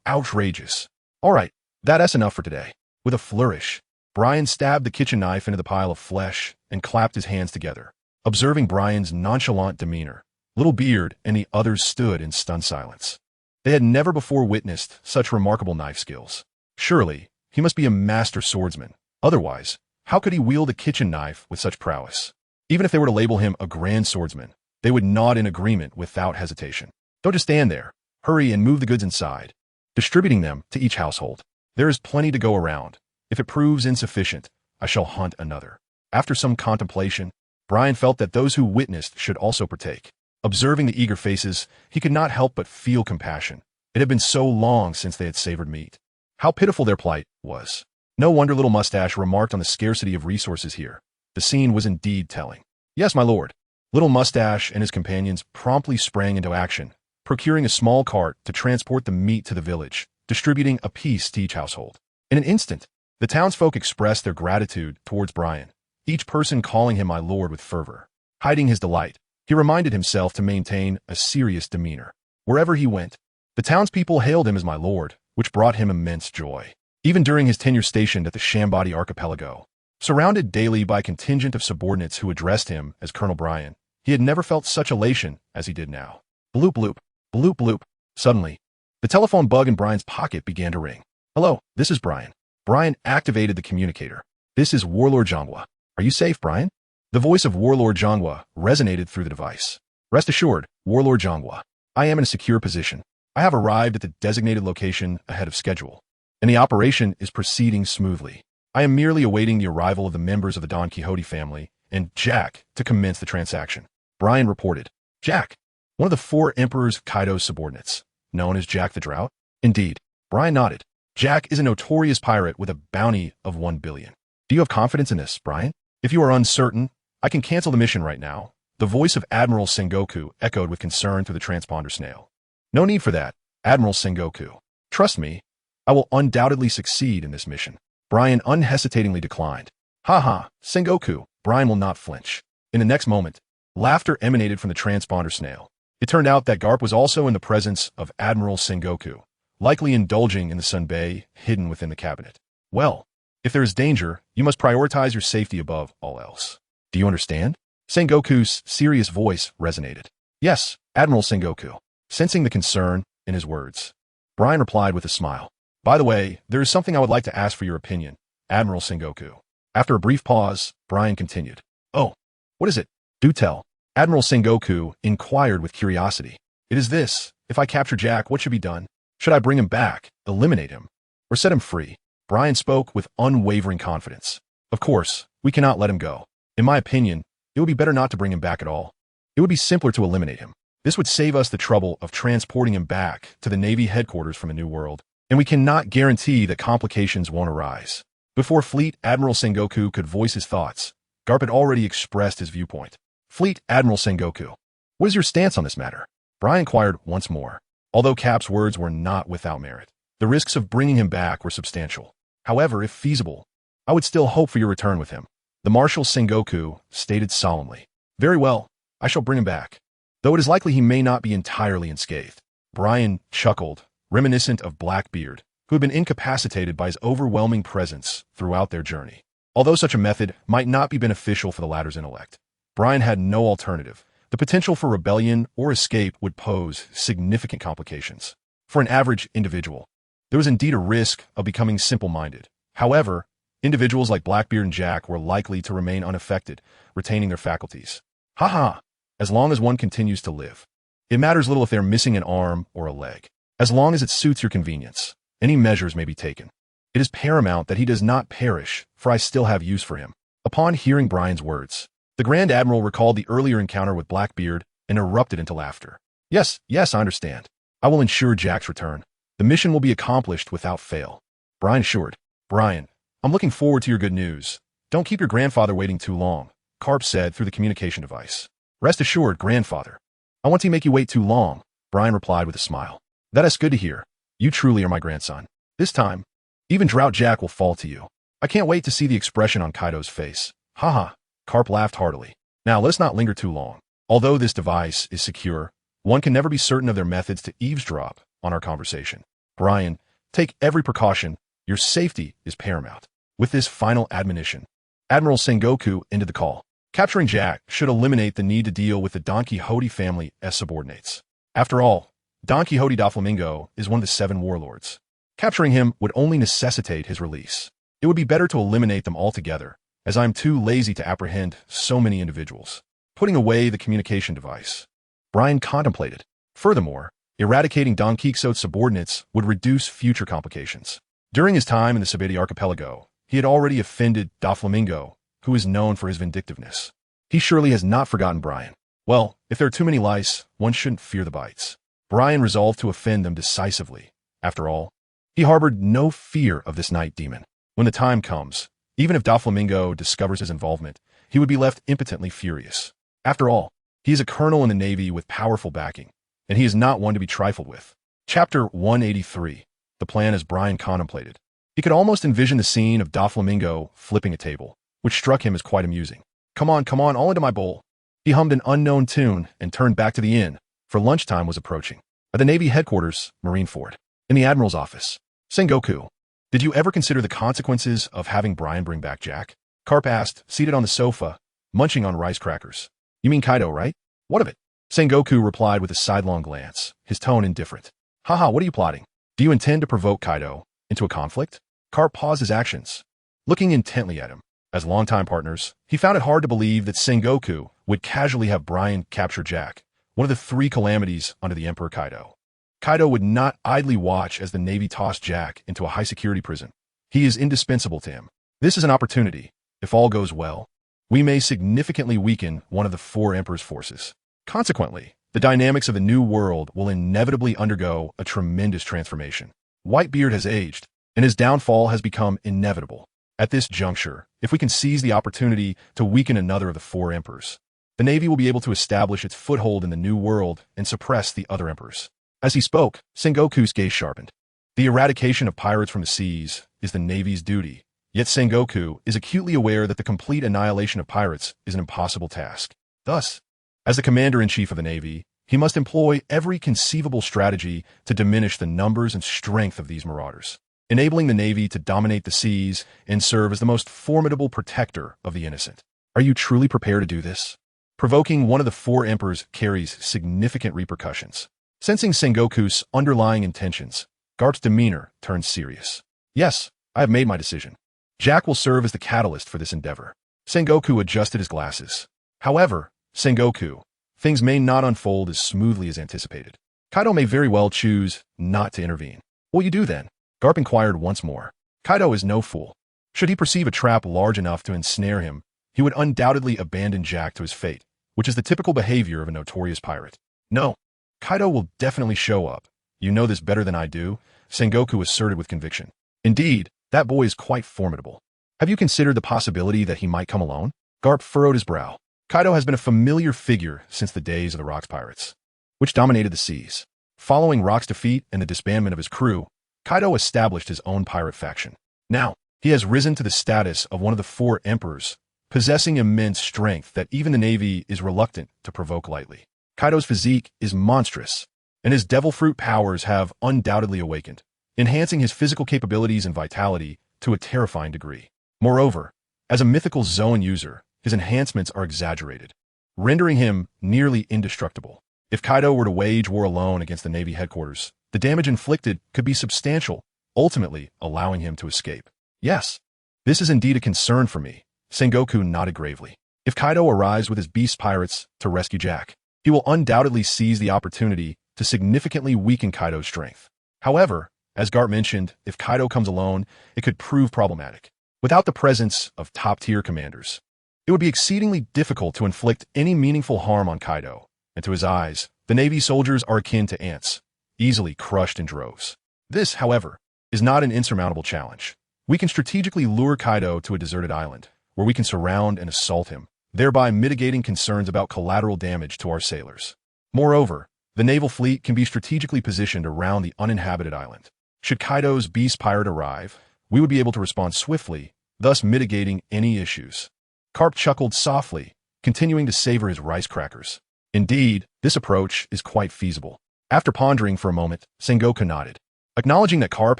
outrageous. All right, that's enough for today. With a flourish, Brian stabbed the kitchen knife into the pile of flesh and clapped his hands together. Observing Brian's nonchalant demeanor, Little Beard and the others stood in stunned silence. They had never before witnessed such remarkable knife skills. Surely, he must be a master swordsman. Otherwise, how could he wield a kitchen knife with such prowess? Even if they were to label him a grand swordsman, they would nod in agreement without hesitation. Don't just stand there. Hurry and move the goods inside, distributing them to each household. There is plenty to go around. If it proves insufficient, I shall hunt another. After some contemplation, Brian felt that those who witnessed should also partake. Observing the eager faces, he could not help but feel compassion. It had been so long since they had savored meat. How pitiful their plight was. No wonder Little Mustache remarked on the scarcity of resources here. The scene was indeed telling. Yes, my lord. Little Mustache and his companions promptly sprang into action, procuring a small cart to transport the meat to the village, distributing a piece to each household. In an instant, the townsfolk expressed their gratitude towards Brian, each person calling him my lord with fervor. Hiding his delight, he reminded himself to maintain a serious demeanor. Wherever he went, the townspeople hailed him as my lord, which brought him immense joy. Even during his tenure stationed at the Shambadi archipelago, surrounded daily by a contingent of subordinates who addressed him as Colonel Brian, he had never felt such elation as he did now. Bloop bloop, bloop bloop. Suddenly, the telephone bug in Brian's pocket began to ring. Hello, this is Brian. Brian activated the communicator. This is Warlord Zhongwa. Are you safe, Brian? The voice of Warlord Zhongwa resonated through the device. Rest assured, Warlord Zhongwa, I am in a secure position. I have arrived at the designated location ahead of schedule, and the operation is proceeding smoothly. I am merely awaiting the arrival of the members of the Don Quixote family and Jack to commence the transaction. Brian reported. Jack, one of the 4 Emperors Kaido's subordinates, known as Jack the Drought? Indeed. Brian nodded. Jack is a notorious pirate with a bounty of 1 billion. Do you have confidence in this, Brian? If you are uncertain, I can cancel the mission right now. The voice of Admiral Sengoku echoed with concern through the transponder snail. No need for that, Admiral Sengoku. Trust me, I will undoubtedly succeed in this mission. Brian unhesitatingly declined. Ha, Sengoku. Brian will not flinch. In the next moment, laughter emanated from the transponder snail. It turned out that Garp was also in the presence of Admiral Sengoku, likely indulging in the sunbae hidden within the cabinet. Well, if there is danger, you must prioritize your safety above all else. Do you understand? Sengoku's serious voice resonated. Yes, Admiral Sengoku. Sensing the concern in his words, Brian replied with a smile. By the way, there is something I would like to ask for your opinion, Admiral Sengoku. After a brief pause, Brian continued. Oh, what is it? Do tell. Admiral Sengoku inquired with curiosity. It is this. If I capture Jack, what should be done? Should I bring him back, eliminate him, or set him free? Brian spoke with unwavering confidence. Of course, we cannot let him go. In my opinion, it would be better not to bring him back at all. It would be simpler to eliminate him. This would save us the trouble of transporting him back to the Navy headquarters from the New World, and we cannot guarantee that complications won't arise. Before Fleet Admiral Sengoku could voice his thoughts, Garp had already expressed his viewpoint. Fleet Admiral Sengoku, what is your stance on this matter? Brian inquired once more. Although Cap's words were not without merit, the risks of bringing him back were substantial. However, if feasible, I would still hope for your return with him. The Marshal Sengoku stated solemnly. Very well, I shall bring him back, though it is likely he may not be entirely unscathed. Brian chuckled, reminiscent of Blackbeard, who had been incapacitated by his overwhelming presence throughout their journey. Although such a method might not be beneficial for the latter's intellect, Brian had no alternative. The potential for rebellion or escape would pose significant complications. For an average individual, there was indeed a risk of becoming simple-minded. However, individuals like Blackbeard and Jack were likely to remain unaffected, retaining their faculties. As long as one continues to live, It matters little if they're missing an arm or a leg. As long as it suits your convenience, any measures may be taken. It is paramount that he does not perish, for I still have use for him." Upon hearing Brian's words, the Grand Admiral recalled the earlier encounter with Blackbeard and erupted into laughter. Yes, I understand. I will ensure Jack's return. The mission will be accomplished without fail." Brian assured. "Brian, I'm looking forward to your good news. Don't keep your grandfather waiting too long," Garp said through the communication device. "Rest assured, grandfather. I won't make you wait too long," Brian replied with a smile. "That is good to hear. You truly are my grandson. This time, even Drought Jack will fall to you. I can't wait to see the expression on Kaido's face." "Haha," Garp laughed heartily. "Now let's not linger too long. Although this device is secure, one can never be certain of their methods to eavesdrop on our conversation. Brian, take every precaution. Your safety is paramount." With this final admonition, Admiral Sengoku ended the call. Capturing Jack should eliminate the need to deal with the Don Quixote family as subordinates. After all, Don Quixote Doflamingo is one of the 7 warlords. Capturing him would only necessitate his release. It would be better to eliminate them altogether, as I am too lazy to apprehend so many individuals. Putting away the communication device, Brian contemplated. Furthermore, eradicating Don Quixote's subordinates would reduce future complications. During his time in the Sabedi archipelago, he had already offended Doflamingo, who is known for his vindictiveness. He surely has not forgotten Brian. Well, if there are too many lice, one shouldn't fear the bites. Brian resolved to offend them decisively. After all, he harbored no fear of this night demon. When the time comes, even if Doflamingo discovers his involvement, he would be left impotently furious. After all, he is a colonel in the Navy with powerful backing, and he is not one to be trifled with. Chapter 183. The plan as Brian contemplated. He could almost envision the scene of Doflamingo flipping a table, which struck him as quite amusing. Come on, all into my bowl." He hummed an unknown tune and turned back to the inn, for lunchtime was approaching. At the Navy headquarters, Marineford, in the Admiral's office. "Sengoku, did you ever consider the consequences of having Brian bring back Jack?" Garp asked, seated on the sofa, munching on rice crackers. "You mean Kaido, right? What of it?" Sengoku replied with a sidelong glance, his tone indifferent. "Haha, what are you plotting? Do you intend to provoke Kaido into a conflict?" Garp paused his actions, looking intently at him. As longtime partners, he found it hard to believe that Sengoku would casually have Brian capture Jack, one of the 3 calamities under the Emperor Kaido. Kaido would not idly watch as the Navy tossed Jack into a high-security prison. He is indispensable to him. This is an opportunity. If all goes well, we may significantly weaken one of the 4 Emperor's forces. Consequently, the dynamics of the new world will inevitably undergo a tremendous transformation. Whitebeard has aged, and his downfall has become inevitable. At this juncture, if we can seize the opportunity to weaken another of the 4 emperors, the Navy will be able to establish its foothold in the New World and suppress the other emperors. As he spoke, Sengoku's gaze sharpened. The eradication of pirates from the seas is the Navy's duty, yet Sengoku is acutely aware that the complete annihilation of pirates is an impossible task. Thus, as the Commander-in-Chief of the Navy, he must employ every conceivable strategy to diminish the numbers and strength of these marauders, enabling the Navy to dominate the seas and serve as the most formidable protector of the innocent. Are you truly prepared to do this? Provoking one of the 4 emperors carries significant repercussions. Sensing Sengoku's underlying intentions, Garp's demeanor turned serious. "Yes, I have made my decision. Jack will serve as the catalyst for this endeavor." Sengoku adjusted his glasses. "However, Sengoku, things may not unfold as smoothly as anticipated. Kaido may very well choose not to intervene." "What will you do then?" Garp inquired once more. "Kaido is no fool. Should he perceive a trap large enough to ensnare him, he would undoubtedly abandon Jack to his fate, which is the typical behavior of a notorious pirate. No, Kaido will definitely show up. You know this better than I do," Sengoku asserted with conviction. "Indeed, that boy is quite formidable. Have you considered the possibility that he might come alone?" Garp furrowed his brow. Kaido has been a familiar figure since the days of the Rock's pirates, which dominated the seas. Following Rock's defeat and the disbandment of his crew, Kaido established his own pirate faction. Now, he has risen to the status of one of the 4 emperors, possessing immense strength that even the Navy is reluctant to provoke lightly. Kaido's physique is monstrous, and his devil fruit powers have undoubtedly awakened, enhancing his physical capabilities and vitality to a terrifying degree. Moreover, as a mythical Zoan user, his enhancements are exaggerated, rendering him nearly indestructible. If Kaido were to wage war alone against the Navy headquarters, the damage inflicted could be substantial, ultimately allowing him to escape. "Yes, this is indeed a concern for me," Sengoku nodded gravely. "If Kaido arrives with his beast pirates to rescue Jack, He will undoubtedly seize the opportunity to significantly weaken Kaido's strength. However, as Garp mentioned, if Kaido comes alone, it could prove problematic. Without the presence of top-tier commanders, it would be exceedingly difficult to inflict any meaningful harm on Kaido, and to his eyes, the Navy soldiers are akin to ants, easily crushed in droves. This, however, is not an insurmountable challenge. We can strategically lure Kaido to a deserted island, where we can surround and assault him, thereby mitigating concerns about collateral damage to our sailors. Moreover, the naval fleet can be strategically positioned around the uninhabited island. Should Kaido's beast pirate arrive, we would be able to respond swiftly, thus mitigating any issues. Garp chuckled softly, continuing to savor his rice crackers. Indeed, this approach is quite feasible. After pondering for a moment, Sengoku nodded, acknowledging that Garp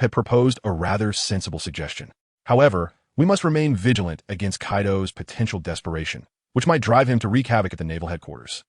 had proposed a rather sensible suggestion. However, we must remain vigilant against Kaido's potential desperation, which might drive him to wreak havoc at the naval headquarters.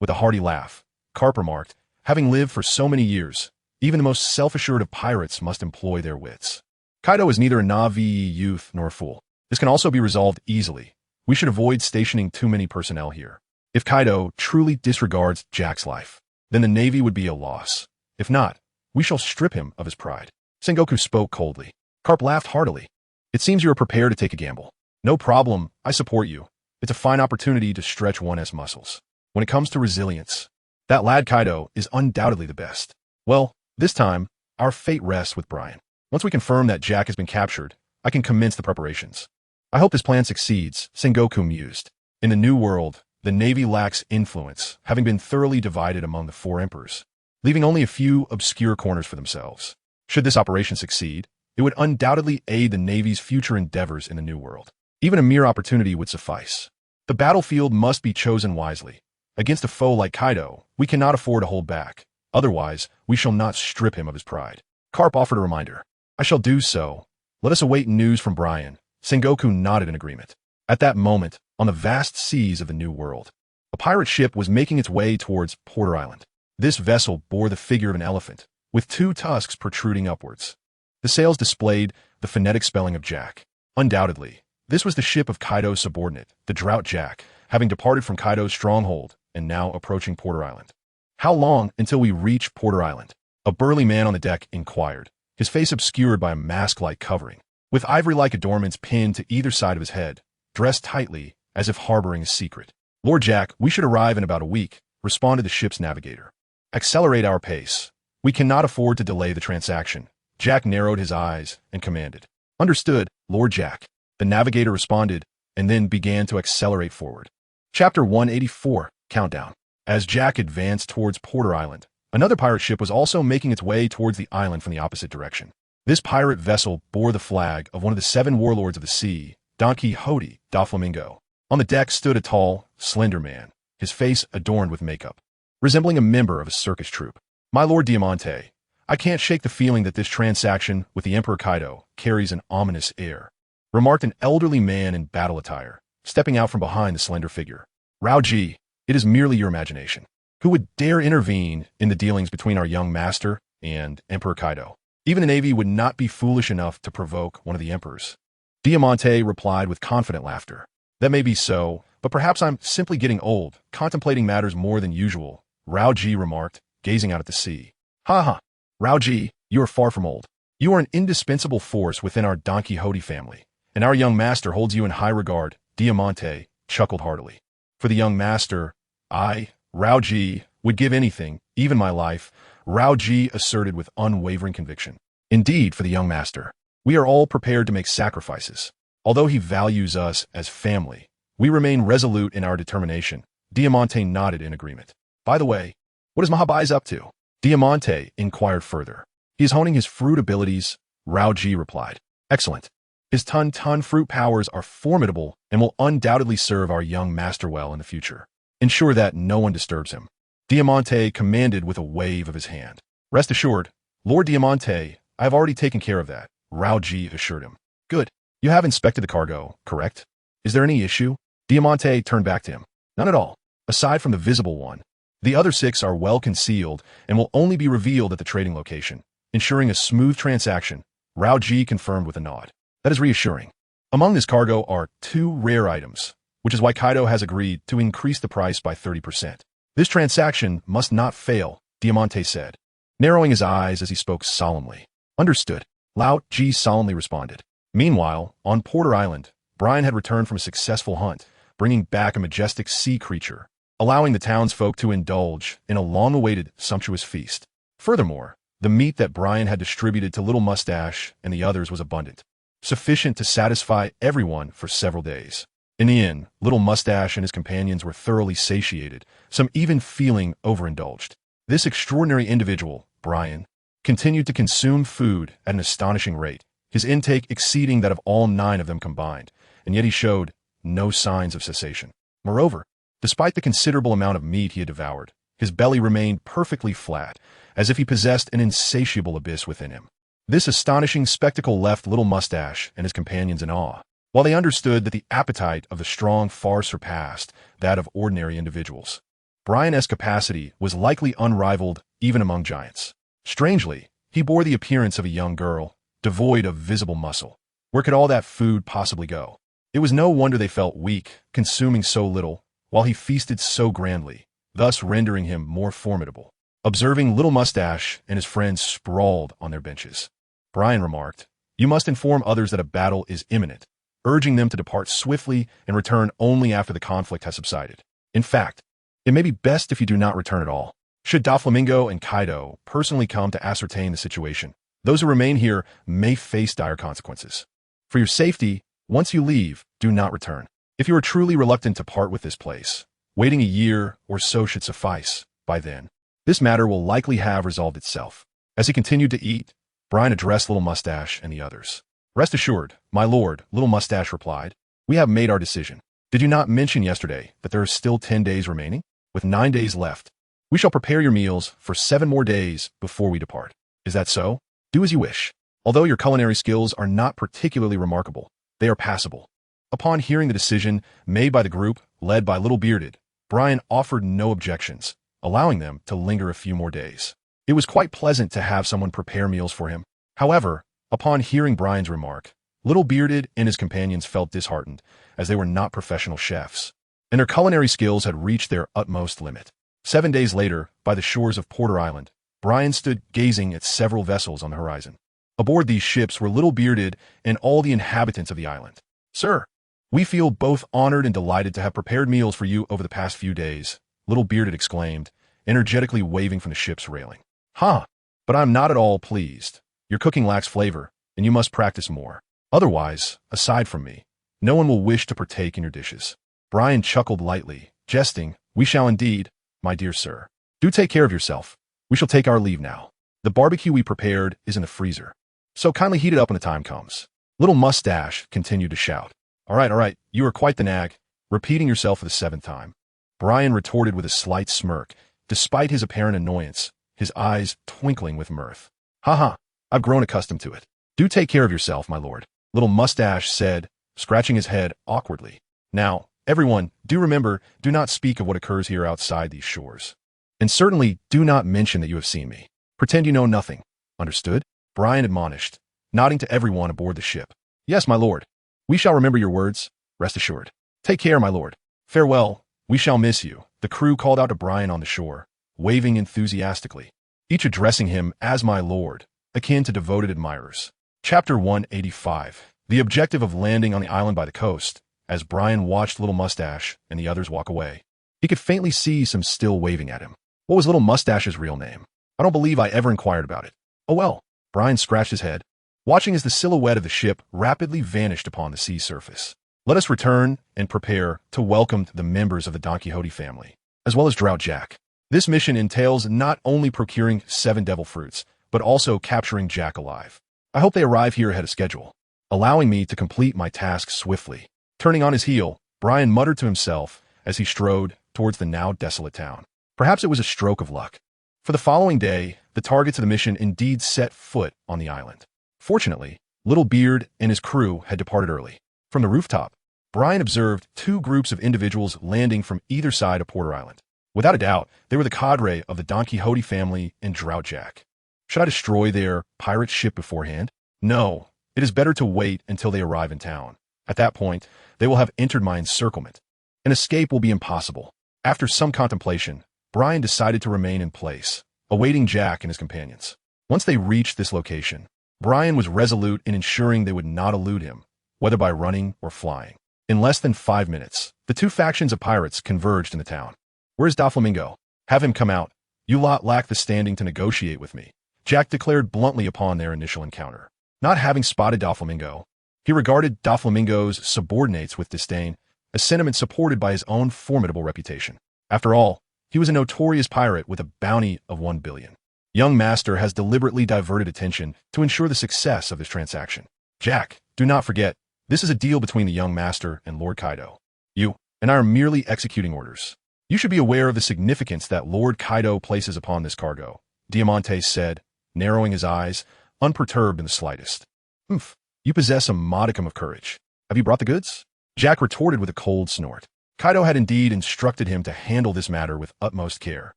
With a hearty laugh, Garp remarked, having lived for so many years, even the most self-assured of pirates must employ their wits. Kaido is neither a naive youth nor a fool. This can also be resolved easily. We should avoid stationing too many personnel here. If Kaido truly disregards Jack's life, then the Navy would be a loss. If not, we shall strip him of his pride. Sengoku spoke coldly. Garp laughed heartily. It seems you are prepared to take a gamble. No problem, I support you. It's a fine opportunity to stretch one's muscles. When it comes to resilience, that lad Kaido is undoubtedly the best. Well, this time, our fate rests with Brian. Once we confirm that Jack has been captured, I can commence the preparations. I hope this plan succeeds, Sengoku mused. In the New World, the Navy lacks influence, having been thoroughly divided among the four emperors, leaving only a few obscure corners for themselves. Should this operation succeed, it would undoubtedly aid the Navy's future endeavors in the New World. Even a mere opportunity would suffice. The battlefield must be chosen wisely. Against a foe like Kaido, we cannot afford to hold back. Otherwise, we shall not strip him of his pride. Garp offered a reminder. I shall do so. Let us await news from Brian. Sengoku nodded in agreement. At that moment, on the vast seas of the New World, a pirate ship was making its way towards Porter Island. This vessel bore the figure of an elephant, with two tusks protruding upwards. The sails displayed the phonetic spelling of Jack. Undoubtedly, this was the ship of Kaido's subordinate, the Drought Jack, having departed from Kaido's stronghold and now approaching Porter Island. How long until we reach Porter Island? A burly man on the deck inquired, his face obscured by a mask-like covering, with ivory-like adornments pinned to either side of his head, dressed tightly as if harboring a secret. Lord Jack, we should arrive in about a week, responded the ship's navigator. Accelerate our pace. We cannot afford to delay the transaction. Jack narrowed his eyes and commanded. Understood, Lord Jack. The navigator responded and then began to accelerate forward. Chapter 184, Countdown. As Jack advanced towards Porter Island, another pirate ship was also making its way towards the island from the opposite direction. This pirate vessel bore the flag of one of the 7 warlords of the sea, Don Quixote da Flamingo. On the deck stood a tall, slender man, his face adorned with makeup, resembling a member of a circus troupe. My Lord Diamante, I can't shake the feeling that this transaction with the Emperor Kaido carries an ominous air, remarked an elderly man in battle attire, stepping out from behind the slender figure. Raoji, it is merely your imagination. Who would dare intervene in the dealings between our young master and Emperor Kaido? Even the Navy would not be foolish enough to provoke one of the emperors. Diamante replied with confident laughter. That may be so, but perhaps I'm simply getting old, contemplating matters more than usual, Raoji remarked, gazing out at the sea. Ha ha, Raoji, you are far from old. You are an indispensable force within our Don Quixote family, and our young master holds you in high regard, Diamante chuckled heartily. For the young master, I, Raoji, would give anything, even my life, Raoji asserted with unwavering conviction. Indeed, for the young master, we are all prepared to make sacrifices. Although he values us as family, we remain resolute in our determination. Diamante nodded in agreement. By the way, what is Mahabai's up to? Diamante inquired further. He is honing his fruit abilities, Raoji replied. Excellent. His ton fruit powers are formidable and will undoubtedly serve our young master well in the future. Ensure that no one disturbs him. Diamante commanded with a wave of his hand. Rest assured, Lord Diamante, I have already taken care of that, Raoji assured him. Good. You have inspected the cargo, correct? Is there any issue? Diamante turned back to him. None at all, aside from the visible one. The other 6 are well concealed and will only be revealed at the trading location, ensuring a smooth transaction, Raoji confirmed with a nod. That is reassuring. Among this cargo are 2 rare items, which is why Kaido has agreed to increase the price by 30%. This transaction must not fail, Diamante said, narrowing his eyes as he spoke solemnly. Understood, Lao Ji solemnly responded. Meanwhile, on Porter Island, Brian had returned from a successful hunt, bringing back a majestic sea creature, allowing the townsfolk to indulge in a long-awaited, sumptuous feast. Furthermore, the meat that Brian had distributed to Little Mustache and the others was abundant, sufficient to satisfy everyone for several days. In the end, Little Mustache and his companions were thoroughly satiated, some even feeling overindulged. This extraordinary individual, Brian, continued to consume food at an astonishing rate, his intake exceeding that of all 9 of them combined, and yet he showed no signs of cessation. Moreover, despite the considerable amount of meat he had devoured, his belly remained perfectly flat, as if he possessed an insatiable abyss within him. This astonishing spectacle left Little Mustache and his companions in awe, while they understood that the appetite of the strong far surpassed that of ordinary individuals. Brian's capacity was likely unrivaled even among giants. Strangely, he bore the appearance of a young girl, devoid of visible muscle. Where could all that food possibly go? It was no wonder they felt weak, consuming so little, while he feasted so grandly, thus rendering him more formidable. Observing Little Mustache and his friends sprawled on their benches, Brian remarked, "You must inform others that a battle is imminent," urging them to depart swiftly and return only after the conflict has subsided. In fact, it may be best if you do not return at all. Should Doflamingo and Kaido personally come to ascertain the situation, those who remain here may face dire consequences. For your safety, once you leave, do not return. If you are truly reluctant to part with this place, waiting a year or so should suffice. By then, this matter will likely have resolved itself. As he continued to eat, Brian addressed Little Mustache and the others. Rest assured, my lord, Little Mustache replied. We have made our decision. Did you not mention yesterday that there are still 10 days remaining? With 9 days left, we shall prepare your meals for 7 more days before we depart. Is that so? Do as you wish. Although your culinary skills are not particularly remarkable, they are passable. Upon hearing the decision made by the group, led by Little Bearded, Brian offered no objections, allowing them to linger a few more days. It was quite pleasant to have someone prepare meals for him. However, upon hearing Brian's remark, Little Bearded and his companions felt disheartened, as they were not professional chefs, and their culinary skills had reached their utmost limit. 7 days later, by the shores of Porter Island, Brian stood gazing at several vessels on the horizon. Aboard these ships were Little Bearded and all the inhabitants of the island. Sir, we feel both honored and delighted to have prepared meals for you over the past few days, Little Bearded exclaimed, energetically waving from the ship's railing. But I'm not at all pleased. Your cooking lacks flavor, and you must practice more. Otherwise, aside from me, no one will wish to partake in your dishes. Brian chuckled lightly, jesting, We shall indeed, my dear sir. Do take care of yourself. We shall take our leave now. The barbecue we prepared is in the freezer, so kindly heat it up when the time comes. Little Mustache continued to shout. All right, you are quite the nag, repeating yourself for the 7th time. Brian retorted with a slight smirk, despite his apparent annoyance, his eyes twinkling with mirth. I've grown accustomed to it. Do take care of yourself, my lord, Little Mustache said, scratching his head awkwardly. Now, everyone, do remember, do not speak of what occurs here outside these shores. And certainly do not mention that you have seen me. Pretend you know nothing. Understood? Brian admonished, nodding to everyone aboard the ship. Yes, my lord. We shall remember your words, rest assured. Take care, my lord. Farewell, we shall miss you, the crew called out to Brian on the shore, waving enthusiastically, each addressing him as my lord, akin to devoted admirers. Chapter 185. The objective of landing on the island by the coast. As Brian watched Little Mustache and the others walk away, he could faintly see some still waving at him. What was Little Mustache's real name? I don't believe I ever inquired about it. Oh well, Brian scratched his head, watching as the silhouette of the ship rapidly vanished upon the sea surface. Let us return and prepare to welcome the members of the Don Quixote family, as well as Drought Jack. This mission entails not only procuring 7 devil fruits, but also capturing Jack alive. I hope they arrive here ahead of schedule, allowing me to complete my task swiftly. Turning on his heel, Brian muttered to himself as he strode towards the now desolate town. Perhaps it was a stroke of luck. For the following day, the targets of the mission indeed set foot on the island. Fortunately, Little Beard and his crew had departed early. From the rooftop, Brian observed 2 groups of individuals landing from either side of Porter Island. Without a doubt, they were the cadre of the Don Quixote family and Drought Jack. Should I destroy their pirate ship beforehand? No, it is better to wait until they arrive in town. At that point, they will have entered my encirclement. An escape will be impossible. After some contemplation, Brian decided to remain in place, awaiting Jack and his companions. Once they reached this location, Brian was resolute in ensuring they would not elude him, whether by running or flying. In less than 5 minutes, the two factions of pirates converged in the town. "Where's Doflamingo? Have him come out. You lot lack the standing to negotiate with me," Jack declared bluntly upon their initial encounter. Not having spotted Doflamingo, he regarded Doflamingo's subordinates with disdain, a sentiment supported by his own formidable reputation. After all, he was a notorious pirate with a bounty of 1 billion. Young Master has deliberately diverted attention to ensure the success of this transaction. "Jack, do not forget, this is a deal between the young Master and Lord Kaido. You and I are merely executing orders. You should be aware of the significance that Lord Kaido places upon this cargo," Diamante said, narrowing his eyes, unperturbed in the slightest. "Humph, you possess a modicum of courage. Have you brought the goods?" Jack retorted with a cold snort. Kaido had indeed instructed him to handle this matter with utmost care,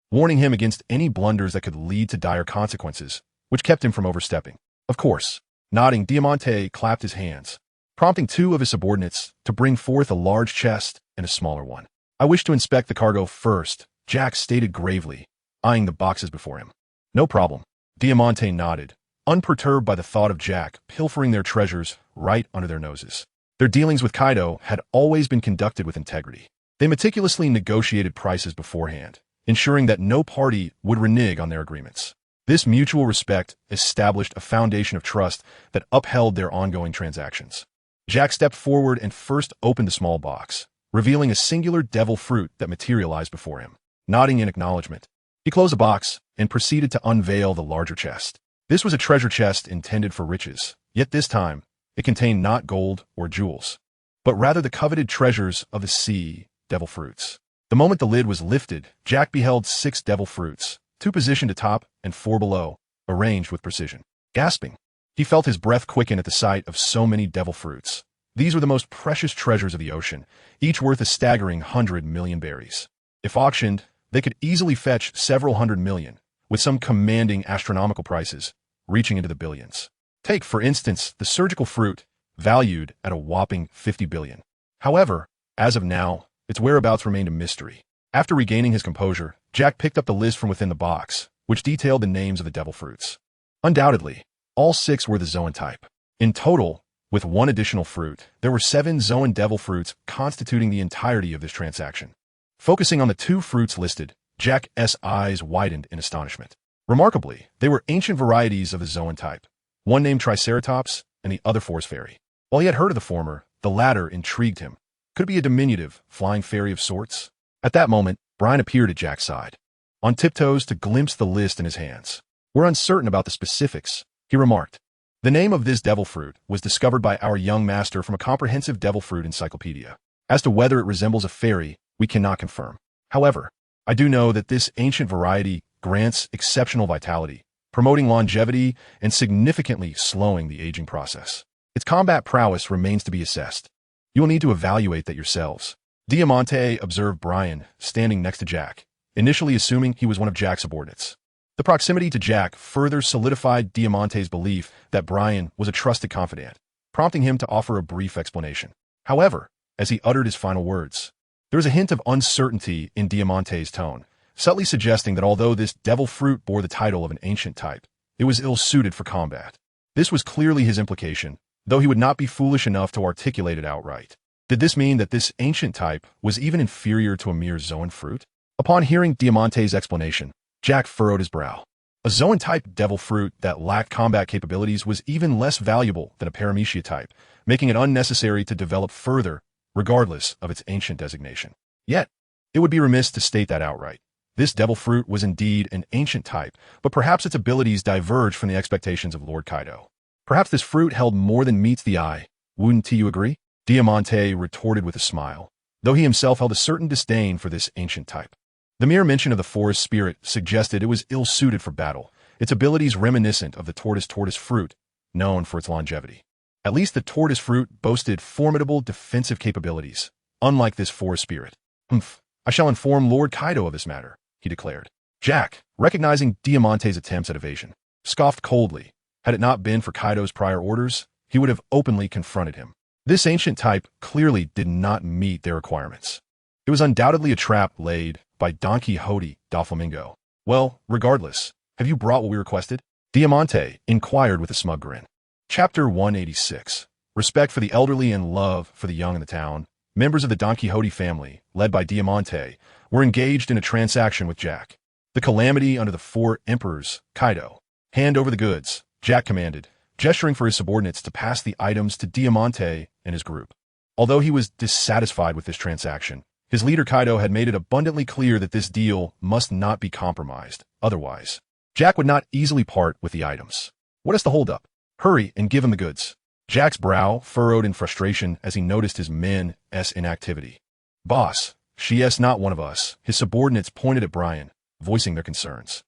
warning him against any blunders that could lead to dire consequences, which kept him from overstepping. Of course. Nodding, Diamante clapped his hands, prompting two of his subordinates to bring forth a large chest and a smaller one. "I wish to inspect the cargo first," Jack stated gravely, eyeing the boxes before him. "No problem." Diamante nodded, unperturbed by the thought of Jack pilfering their treasures right under their noses. Their dealings with Kaido had always been conducted with integrity. They meticulously negotiated prices beforehand, ensuring that no party would renege on their agreements. This mutual respect established a foundation of trust that upheld their ongoing transactions. Jack stepped forward and first opened the small box, revealing a singular devil fruit that materialized before him. Nodding in acknowledgement, he closed the box and proceeded to unveil the larger chest. This was a treasure chest intended for riches, yet this time, it contained not gold or jewels, but rather the coveted treasures of the sea, devil fruits. The moment the lid was lifted, Jack beheld 6 devil fruits, 2 positioned atop and 4 below, arranged with precision. Gasping, he felt his breath quicken at the sight of so many devil fruits. These were the most precious treasures of the ocean, each worth a staggering 100 million berries. If auctioned, they could easily fetch several hundred million, with some commanding astronomical prices, reaching into the billions. Take, for instance, the surgical fruit, valued at a whopping 50 billion. However, as of now, its whereabouts remained a mystery. After regaining his composure, Jack picked up the list from within the box, which detailed the names of the devil fruits. Undoubtedly, all 6 were the Zoan type. In total, with one additional fruit, there were 7 Zoan devil fruits constituting the entirety of this transaction. Focusing on the 2 fruits listed, Jack's eyes widened in astonishment. Remarkably, they were ancient varieties of the Zoan type, one named Triceratops and the other Force Fairy. While he had heard of the former, the latter intrigued him. Could it be a diminutive, flying fairy of sorts? At that moment, Brian appeared at Jack's side, on tiptoes to glimpse the list in his hands. "We're uncertain about the specifics," he remarked. "The name of this devil fruit was discovered by our young master from a comprehensive devil fruit encyclopedia. As to whether it resembles a fairy, we cannot confirm. However, I do know that this ancient variety grants exceptional vitality, promoting longevity and significantly slowing the aging process. Its combat prowess remains to be assessed. You will need to evaluate that yourselves." Diamante observed Brian, standing next to Jack, initially assuming he was one of Jack's subordinates. The proximity to Jack further solidified Diamante's belief that Brian was a trusted confidant, prompting him to offer a brief explanation. However, as he uttered his final words, there was a hint of uncertainty in Diamante's tone, subtly suggesting that although this devil fruit bore the title of an ancient type, it was ill-suited for combat. This was clearly his implication, though he would not be foolish enough to articulate it outright. Did this mean that this ancient type was even inferior to a mere Zoan fruit? Upon hearing Diamante's explanation, Jack furrowed his brow. A Zoan-type devil fruit that lacked combat capabilities was even less valuable than a Paramecia type, making it unnecessary to develop further, regardless of its ancient designation. Yet, it would be remiss to state that outright. This devil fruit was indeed an ancient type, but perhaps its abilities diverged from the expectations of Lord Kaido. Perhaps this fruit held more than meets the eye. Wouldn't you agree? Diamante retorted with a smile, though he himself held a certain disdain for this ancient type. The mere mention of the forest spirit suggested it was ill-suited for battle, its abilities reminiscent of the tortoise fruit, known for its longevity. At least the tortoise fruit boasted formidable defensive capabilities, unlike this forest spirit. "Humph, I shall inform Lord Kaido of this matter," he declared. Jack, recognizing Diamante's attempts at evasion, scoffed coldly. Had it not been for Kaido's prior orders, he would have openly confronted him. This ancient type clearly did not meet their requirements. It was undoubtedly a trap laid by Don Quixote Doflamingo. Well, regardless, have you brought what we requested? Diamante inquired with a smug grin. Chapter 186. Respect for the elderly and love for the young in the town. Members of the Don Quixote family, led by Diamante, were engaged in a transaction with Jack. The calamity under the four emperors, Kaido. Hand over the goods, Jack commanded, gesturing for his subordinates to pass the items to Diamante and his group. Although he was dissatisfied with this transaction, his leader Kaido had made it abundantly clear that this deal must not be compromised. Otherwise, Jack would not easily part with the items. What is the holdup? Hurry and give him the goods. Jack's brow furrowed in frustration as he noticed his men's inactivity. Boss, she's not one of us. His subordinates pointed at Brian, voicing their concerns.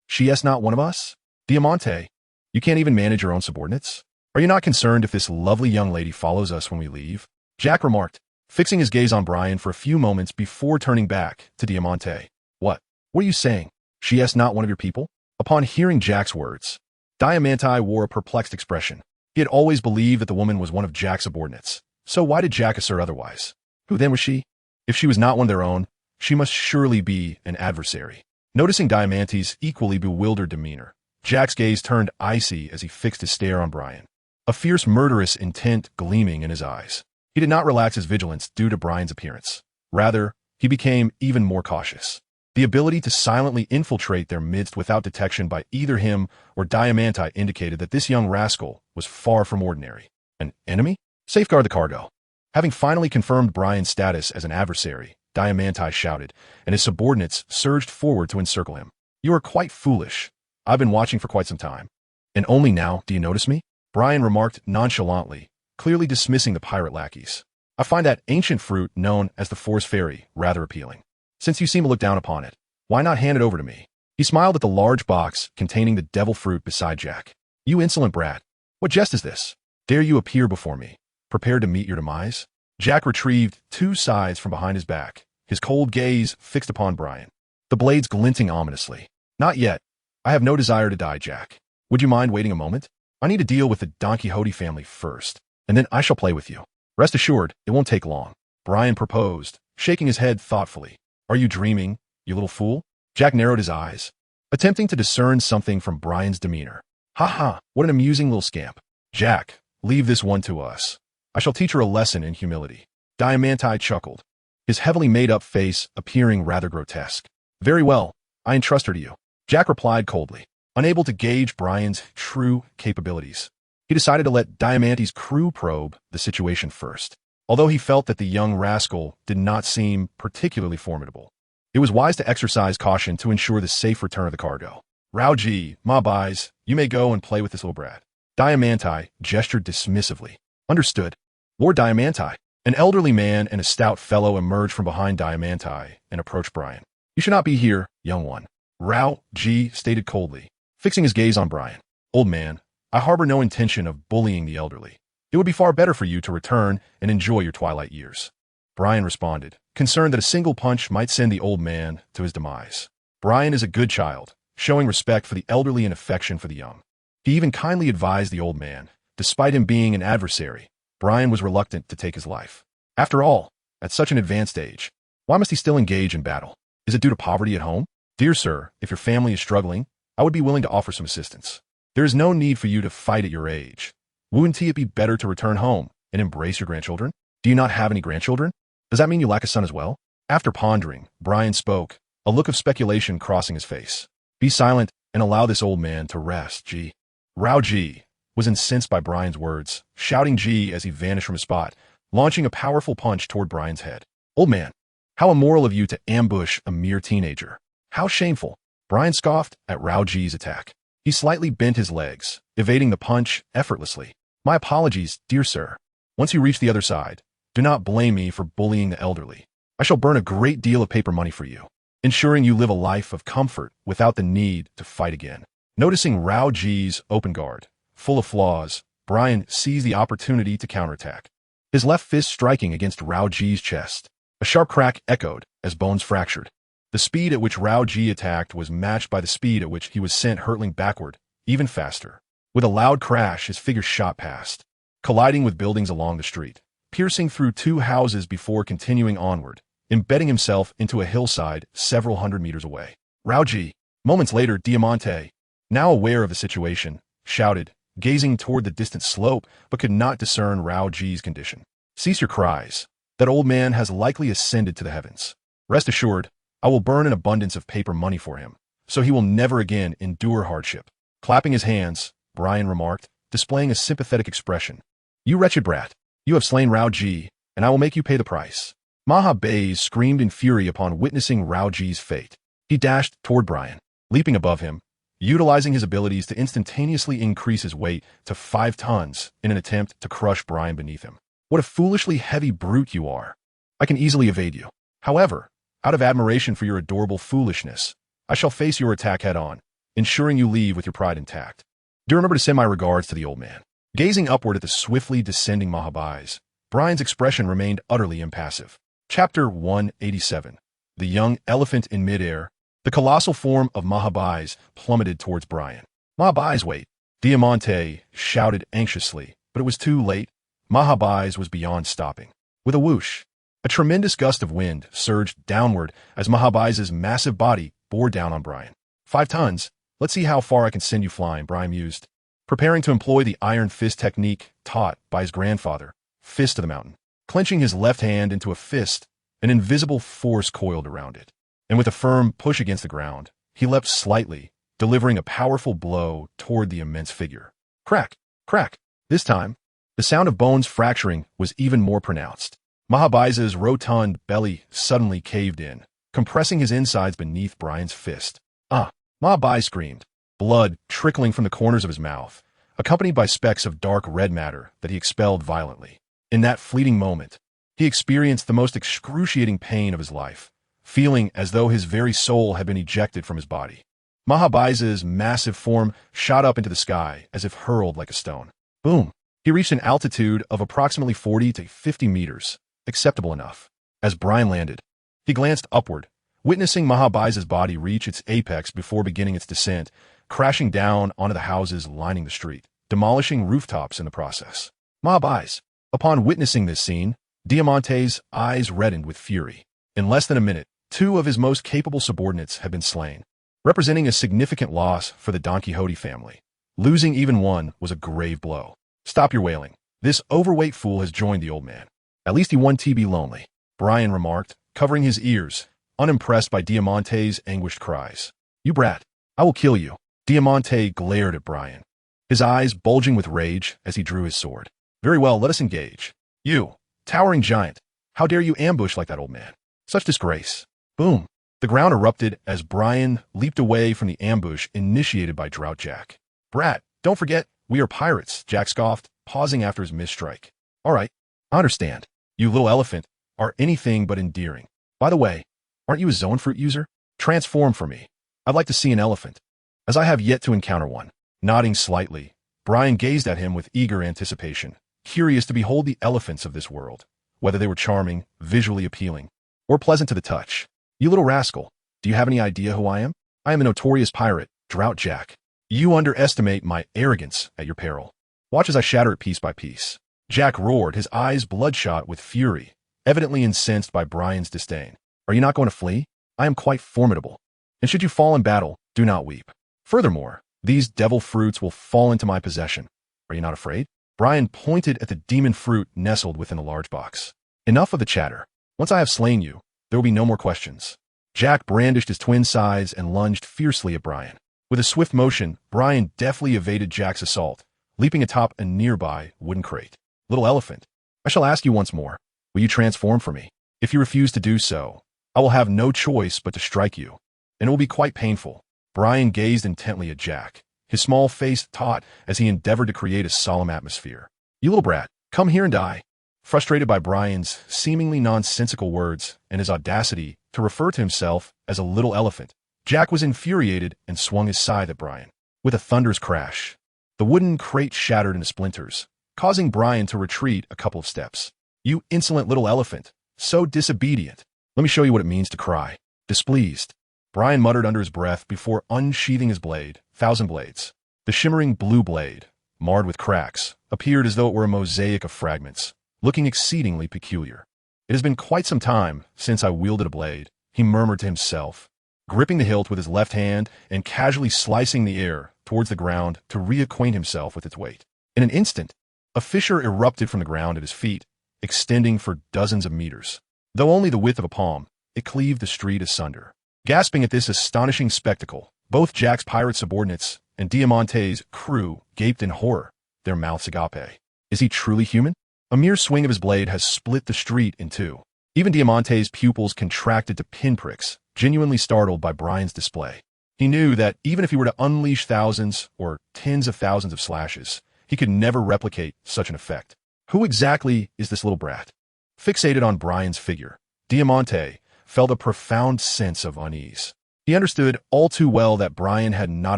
She's not one of us? Diamante, you can't even manage your own subordinates? Are you not concerned if this lovely young lady follows us when we leave? Jack remarked, fixing his gaze on Brian for a few moments before turning back to Diamante. What are you saying? She's not one of your people? Upon hearing Jack's words, Diamante wore a perplexed expression. He had always believed that the woman was one of Jack's subordinates. So why did Jack assert otherwise? Who then was she? If she was not one of their own, she must surely be an adversary. Noticing Diamante's equally bewildered demeanor, Jack's gaze turned icy as he fixed his stare on Brian, a fierce murderous intent gleaming in his eyes. He did not relax his vigilance due to Brian's appearance. Rather, he became even more cautious. The ability to silently infiltrate their midst without detection by either him or Diamante indicated that this young rascal was far from ordinary. An enemy? Safeguard the cargo. Having finally confirmed Brian's status as an adversary, Diamante shouted, and his subordinates surged forward to encircle him. You are quite foolish. I've been watching for quite some time. And only now do you notice me? Brian remarked nonchalantly, clearly dismissing the pirate lackeys. I find that ancient fruit known as the Forest Fairy rather appealing. Since you seem to look down upon it, why not hand it over to me? He smiled at the large box containing the devil fruit beside Jack. You insolent brat. What jest is this? Dare you appear before me, prepared to meet your demise? Jack retrieved two scythes from behind his back, his cold gaze fixed upon Brian, the blades glinting ominously. Not yet. I have no desire to die, Jack. Would you mind waiting a moment? I need to deal with the Don Quixote family first, and then I shall play with you. Rest assured, it won't take long. Brian proposed, shaking his head thoughtfully. Are you dreaming, you little fool? Jack narrowed his eyes, attempting to discern something from Brian's demeanor. Ha ha, what an amusing little scamp. Jack, leave this one to us. I shall teach her a lesson in humility. Diamante chuckled, his heavily made-up face appearing rather grotesque. Very well, I entrust her to you. Jack replied coldly, unable to gauge Brian's true capabilities. He decided to let Diamante's crew probe the situation first. Although he felt that the young rascal did not seem particularly formidable, it was wise to exercise caution to ensure the safe return of the cargo. Rauji, ma buys, you may go and play with this little brat. Diamante gestured dismissively. Understood. Lord Diamante. An elderly man and a stout fellow emerged from behind Diamante and approached Brian. You should not be here, young one. Rauji stated coldly, fixing his gaze on Brian. Old man, I harbor no intention of bullying the elderly. It would be far better for you to return and enjoy your twilight years. Brian responded, concerned that a single punch might send the old man to his demise. Brian is a good child, showing respect for the elderly and affection for the young. He even kindly advised the old man. Despite him being an adversary, Brian was reluctant to take his life. After all, at such an advanced age, why must he still engage in battle? Is it due to poverty at home? Dear sir, if your family is struggling, I would be willing to offer some assistance. There is no need for you to fight at your age. Wouldn't it be better to return home and embrace your grandchildren? Do you not have any grandchildren? Does that mean you lack a son as well? After pondering, Brian spoke, a look of speculation crossing his face. Be silent and allow this old man to rest, G. Rauji was incensed by Brian's words, shouting G as he vanished from his spot, launching a powerful punch toward Brian's head. Old man, how immoral of you to ambush a mere teenager. How shameful. Brian scoffed at Rauji's attack. He slightly bent his legs, evading the punch effortlessly. My apologies, dear sir. Once you reach the other side, do not blame me for bullying the elderly. I shall burn a great deal of paper money for you, ensuring you live a life of comfort without the need to fight again. Noticing Rauji's open guard, full of flaws, Brian seized the opportunity to counterattack, his left fist striking against Rauji's chest. A sharp crack echoed as bones fractured. The speed at which Rauji attacked was matched by the speed at which he was sent hurtling backward, even faster. With a loud crash, his figure shot past, colliding with buildings along the street, piercing through two houses before continuing onward, embedding himself into a hillside several hundred meters away. Rauji. Moments later, Diamante, now aware of the situation, shouted, gazing toward the distant slope, but could not discern Rauji's condition. Cease your cries. That old man has likely ascended to the heavens. Rest assured, I will burn an abundance of paper money for him, so he will never again endure hardship. Clapping his hands, Brian remarked, displaying a sympathetic expression. You wretched brat. You have slain Rauji, and I will make you pay the price. Mahabaz screamed in fury upon witnessing Rauji's fate. He dashed toward Brian, leaping above him, utilizing his abilities to instantaneously increase his weight to 5 tons in an attempt to crush Brian beneath him. What a foolishly heavy brute you are. I can easily evade you. However, out of admiration for your adorable foolishness, I shall face your attack head-on, ensuring you leave with your pride intact. Do remember to send my regards to the old man. Gazing upward at the swiftly descending Mahabaz, Brian's expression remained utterly impassive. Chapter 187. The young elephant in midair. The colossal form of Mahabaz plummeted towards Brian. Mahabaz, wait! Diamante shouted anxiously, but it was too late. Mahabaz was beyond stopping. With a whoosh, a tremendous gust of wind surged downward as Mahabaz's massive body bore down on Brian. 5 tons? Let's see how far I can send you flying, Brian mused, preparing to employ the iron fist technique taught by his grandfather, Fist of the Mountain. Clenching his left hand into a fist, an invisible force coiled around it. And with a firm push against the ground, he leapt slightly, delivering a powerful blow toward the immense figure. Crack! Crack! This time, the sound of bones fracturing was even more pronounced. Mahabaz's rotund belly suddenly caved in, compressing his insides beneath Brian's fist. Ah! Mahabaz screamed, blood trickling from the corners of his mouth, accompanied by specks of dark red matter that he expelled violently. In that fleeting moment, he experienced the most excruciating pain of his life, feeling as though his very soul had been ejected from his body. Mahabaz's massive form shot up into the sky as if hurled like a stone. Boom! He reached an altitude of approximately 40 to 50 meters, acceptable enough. As Brian landed, he glanced upward, witnessing Mahabaz's body reach its apex before beginning its descent, crashing down onto the houses lining the street, demolishing rooftops in the process. Mahabaz. Upon witnessing this scene, Diamante's eyes reddened with fury. In less than a minute, 2 of his most capable subordinates had been slain, representing a significant loss for the Don Quixote family. Losing even one was a grave blow. Stop your wailing. This overweight fool has joined the old man. At least he won TB lonely, Brian remarked, covering his ears, unimpressed by Diamante's anguished cries. You brat, I will kill you. Diamante glared at Brian, his eyes bulging with rage as he drew his sword. Very well, let us engage. You, towering giant, how dare you ambush like that old man? Such disgrace. Boom. The ground erupted as Brian leaped away from the ambush initiated by Drought Jack. Brat, don't forget, we are pirates, Jack scoffed, pausing after his misstrike. All right, I understand. You little elephant are anything but endearing. By the way, aren't you a zone fruit user? Transform for me. I'd like to see an elephant, as I have yet to encounter one. Nodding slightly, Brian gazed at him with eager anticipation, curious to behold the elephants of this world, whether they were charming, visually appealing, or pleasant to the touch. You little rascal, do you have any idea who I am? I am a notorious pirate, Drought Jack. You underestimate my arrogance at your peril. Watch as I shatter it piece by piece. Jack roared, his eyes bloodshot with fury, evidently incensed by Brian's disdain. Are you not going to flee? I am quite formidable. And should you fall in battle, do not weep. Furthermore, these devil fruits will fall into my possession. Are you not afraid? Brian pointed at the demon fruit nestled within the large box. Enough of the chatter. Once I have slain you, there will be no more questions. Jack brandished his twin scythes and lunged fiercely at Brian. With a swift motion, Brian deftly evaded Jack's assault, leaping atop a nearby wooden crate. Little elephant, I shall ask you once more, will you transform for me? If you refuse to do so, I will have no choice but to strike you, and it will be quite painful. Brian gazed intently at Jack, his small face taut as he endeavored to create a solemn atmosphere. You little brat, come here and die. Frustrated by Brian's seemingly nonsensical words and his audacity to refer to himself as a little elephant, Jack was infuriated and swung his scythe at Brian. With a thunderous crash, the wooden crate shattered into splinters, causing Brian to retreat a couple of steps. You insolent little elephant, so disobedient. Let me show you what it means to cry. Displeased, Brian muttered under his breath before unsheathing his blade, Thousand Blades. The shimmering blue blade, marred with cracks, appeared as though it were a mosaic of fragments, looking exceedingly peculiar. It has been quite some time since I wielded a blade, he murmured to himself, gripping the hilt with his left hand and casually slicing the air towards the ground to reacquaint himself with its weight. In an instant, a fissure erupted from the ground at his feet, extending for dozens of meters. Though only the width of a palm, it cleaved the street asunder. Gasping at this astonishing spectacle, both Jack's pirate subordinates and Diamante's crew gaped in horror, their mouths agape. Is he truly human? A mere swing of his blade has split the street in two. Even Diamante's pupils contracted to pinpricks, genuinely startled by Brian's display. He knew that even if he were to unleash thousands or tens of thousands of slashes, he could never replicate such an effect. Who exactly is this little brat? Fixated on Brian's figure, Diamante felt a profound sense of unease. He understood all too well that Brian had not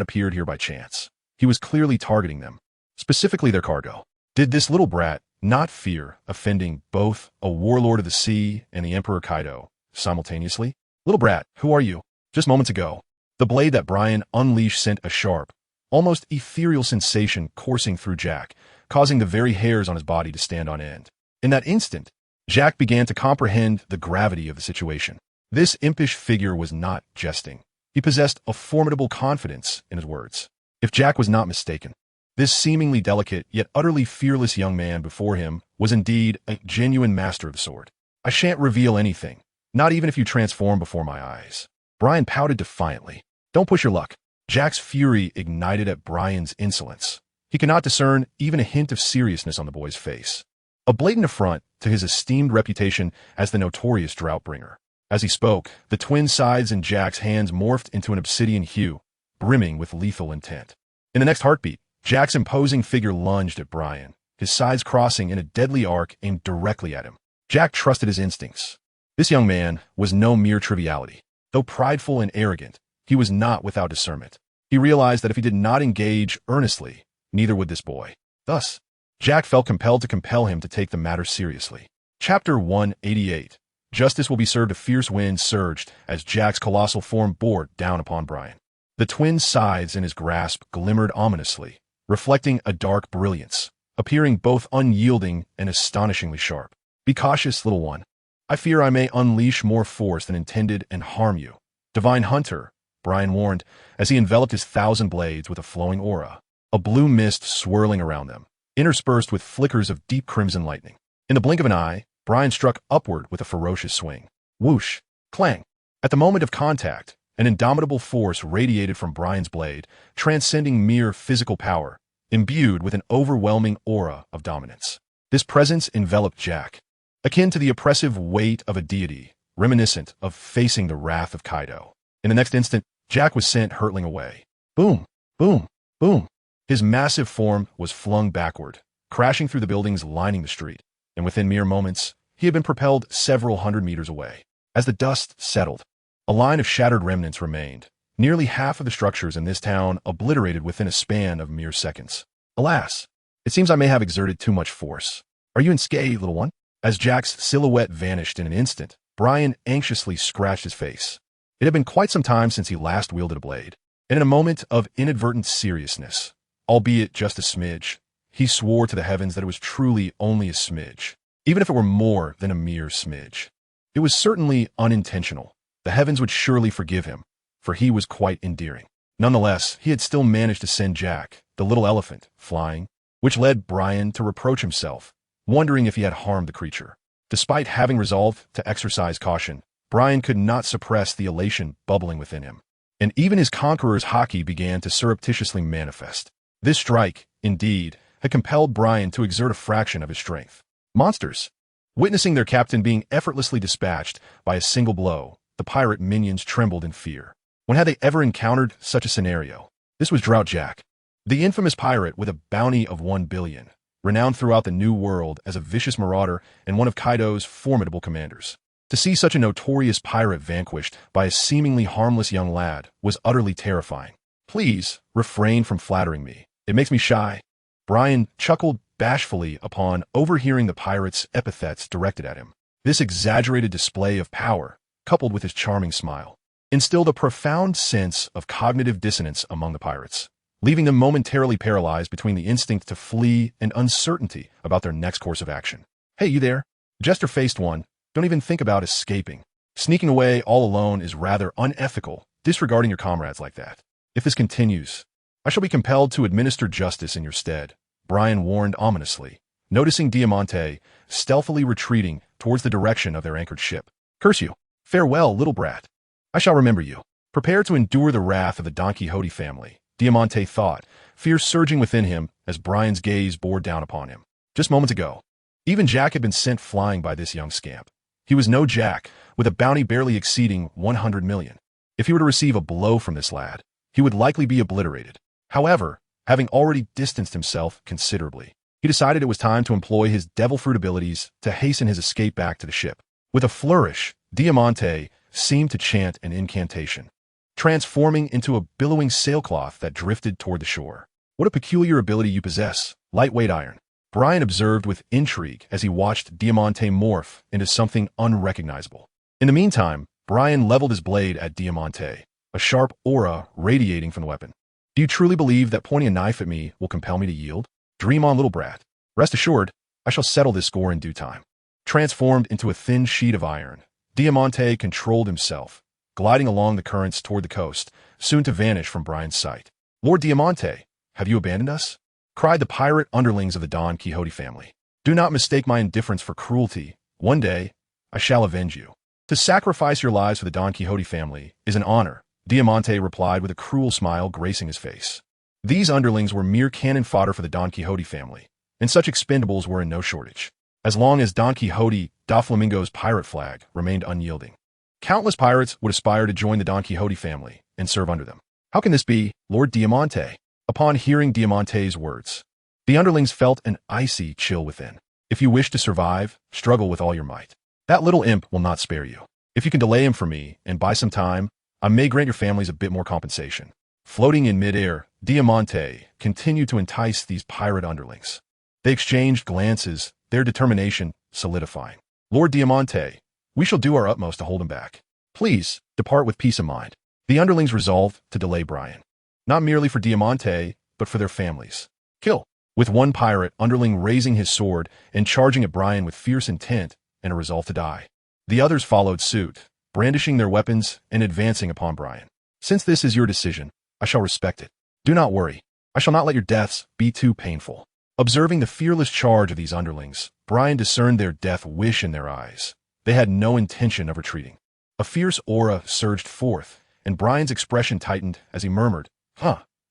appeared here by chance. He was clearly targeting them, specifically their cargo. Did this little brat not fear offending both a warlord of the sea and the Emperor Kaido simultaneously? Little brat, who are you? Just moments ago, the blade that Brian unleashed sent a sharp, almost ethereal sensation coursing through Jack, causing the very hairs on his body to stand on end. In that instant, Jack began to comprehend the gravity of the situation. This impish figure was not jesting. He possessed a formidable confidence in his words. If Jack was not mistaken, this seemingly delicate yet utterly fearless young man before him was indeed a genuine master of the sword. I shan't reveal anything, not even if you transform before my eyes. Brian pouted defiantly. Don't push your luck. Jack's fury ignited at Brian's insolence. He could not discern even a hint of seriousness on the boy's face. A blatant affront to his esteemed reputation as the notorious drought-bringer. As he spoke, the twin sides in Jack's hands morphed into an obsidian hue, brimming with lethal intent. In the next heartbeat, Jack's imposing figure lunged at Brian, his sides crossing in a deadly arc aimed directly at him. Jack trusted his instincts. This young man was no mere triviality. Though prideful and arrogant, he was not without discernment. He realized that if he did not engage earnestly, neither would this boy. Thus, Jack felt compelled to compel him to take the matter seriously. Chapter 188. Justice will be served. A fierce wind surged as Jack's colossal form bore down upon Brian. The twin scythes in his grasp glimmered ominously, reflecting a dark brilliance, appearing both unyielding and astonishingly sharp. Be cautious, little one. I fear I may unleash more force than intended and harm you. Divine Hunter, Brian warned, as he enveloped his 1,000 blades with a flowing aura, a blue mist swirling around them, interspersed with flickers of deep crimson lightning. In the blink of an eye, Brian struck upward with a ferocious swing. Whoosh! Clang! At the moment of contact, an indomitable force radiated from Brian's blade, transcending mere physical power, imbued with an overwhelming aura of dominance. This presence enveloped Jack, akin to the oppressive weight of a deity, reminiscent of facing the wrath of Kaido. In the next instant, Jack was sent hurtling away. Boom! Boom! Boom! His massive form was flung backward, crashing through the buildings lining the street, and within mere moments, he had been propelled several hundred meters away. As the dust settled, a line of shattered remnants remained, nearly half of the structures in this town obliterated within a span of mere seconds. Alas, it seems I may have exerted too much force. Are you in scathe, little one? As Jack's silhouette vanished in an instant, Brian anxiously scratched his face. It had been quite some time since he last wielded a blade, and in a moment of inadvertent seriousness, albeit just a smidge, he swore to the heavens that it was truly only a smidge, even if it were more than a mere smidge. It was certainly unintentional. The heavens would surely forgive him, for he was quite endearing. Nonetheless, he had still managed to send Jack, the little elephant, flying, which led Brian to reproach himself, wondering if he had harmed the creature. Despite having resolved to exercise caution, Brian could not suppress the elation bubbling within him, and even his conqueror's haki began to surreptitiously manifest. This strike, indeed, had compelled Brian to exert a fraction of his strength. Monsters! Witnessing their captain being effortlessly dispatched by a single blow, the pirate minions trembled in fear. When had they ever encountered such a scenario? This was Drought Jack, the infamous pirate with a bounty of 1 billion, renowned throughout the New World as a vicious marauder and one of Kaido's formidable commanders. To see such a notorious pirate vanquished by a seemingly harmless young lad was utterly terrifying. Please, refrain from flattering me. It makes me shy. Brian chuckled bashfully upon overhearing the pirate's epithets directed at him. This exaggerated display of power, coupled with his charming smile, instilled a profound sense of cognitive dissonance among the pirates, leaving them momentarily paralyzed between the instinct to flee and uncertainty about their next course of action. Hey, you there? Jester-faced one, Don't even think about escaping. Sneaking away all alone is rather unethical, disregarding your comrades like that. If this continues, I shall be compelled to administer justice in your stead, Brian warned ominously, noticing Diamante stealthily retreating towards the direction of their anchored ship. Curse you. Farewell, little brat. I shall remember you. Prepare to endure the wrath of the Don Quixote family, Diamante thought, fear surging within him as Brian's gaze bore down upon him. Just moments ago, even Jack had been sent flying by this young scamp. He was no Jack, with a bounty barely exceeding 100 million. If he were to receive a blow from this lad, he would likely be obliterated. However, having already distanced himself considerably, he decided it was time to employ his devil fruit abilities to hasten his escape back to the ship. With a flourish, Diamante seemed to chant an incantation, transforming into a billowing sailcloth that drifted toward the shore. What a peculiar ability you possess, lightweight iron, Brian observed with intrigue as he watched Diamante morph into something unrecognizable. In the meantime, Brian leveled his blade at Diamante, a sharp aura radiating from the weapon. Do you truly believe that pointing a knife at me will compel me to yield? Dream on, little brat. Rest assured, I shall settle this score in due time. Transformed into a thin sheet of iron, Diamante controlled himself, gliding along the currents toward the coast, soon to vanish from Brian's sight. Lord Diamante, have you abandoned us? Cried the pirate underlings of the Don Quixote family. Do not mistake my indifference for cruelty. One day, I shall avenge you. To sacrifice your lives for the Don Quixote family is an honor, Diamante replied with a cruel smile gracing his face. These underlings were mere cannon fodder for the Don Quixote family, and such expendables were in no shortage, as long as Don Quixote da Flamingo's pirate flag remained unyielding. Countless pirates would aspire to join the Don Quixote family and serve under them. How can this be, Lord Diamante? Upon hearing Diamante's words, the underlings felt an icy chill within. If you wish to survive, struggle with all your might. That little imp will not spare you. If you can delay him for me and buy some time, I may grant your families a bit more compensation. Floating in midair, Diamante continued to entice these pirate underlings. They exchanged glances, their determination solidifying. Lord Diamante, we shall do our utmost to hold him back. Please, depart with peace of mind. The underlings resolved to delay Brian. Not merely for Diamante, but for their families. Kill. With one pirate underling raising his sword and charging at Brian with fierce intent and a resolve to die. The others followed suit, brandishing their weapons and advancing upon Brian. Since this is your decision, I shall respect it. Do not worry. I shall not let your deaths be too painful. Observing the fearless charge of these underlings, Brian discerned their death wish in their eyes. They had no intention of retreating. A fierce aura surged forth, and Brian's expression tightened as he murmured,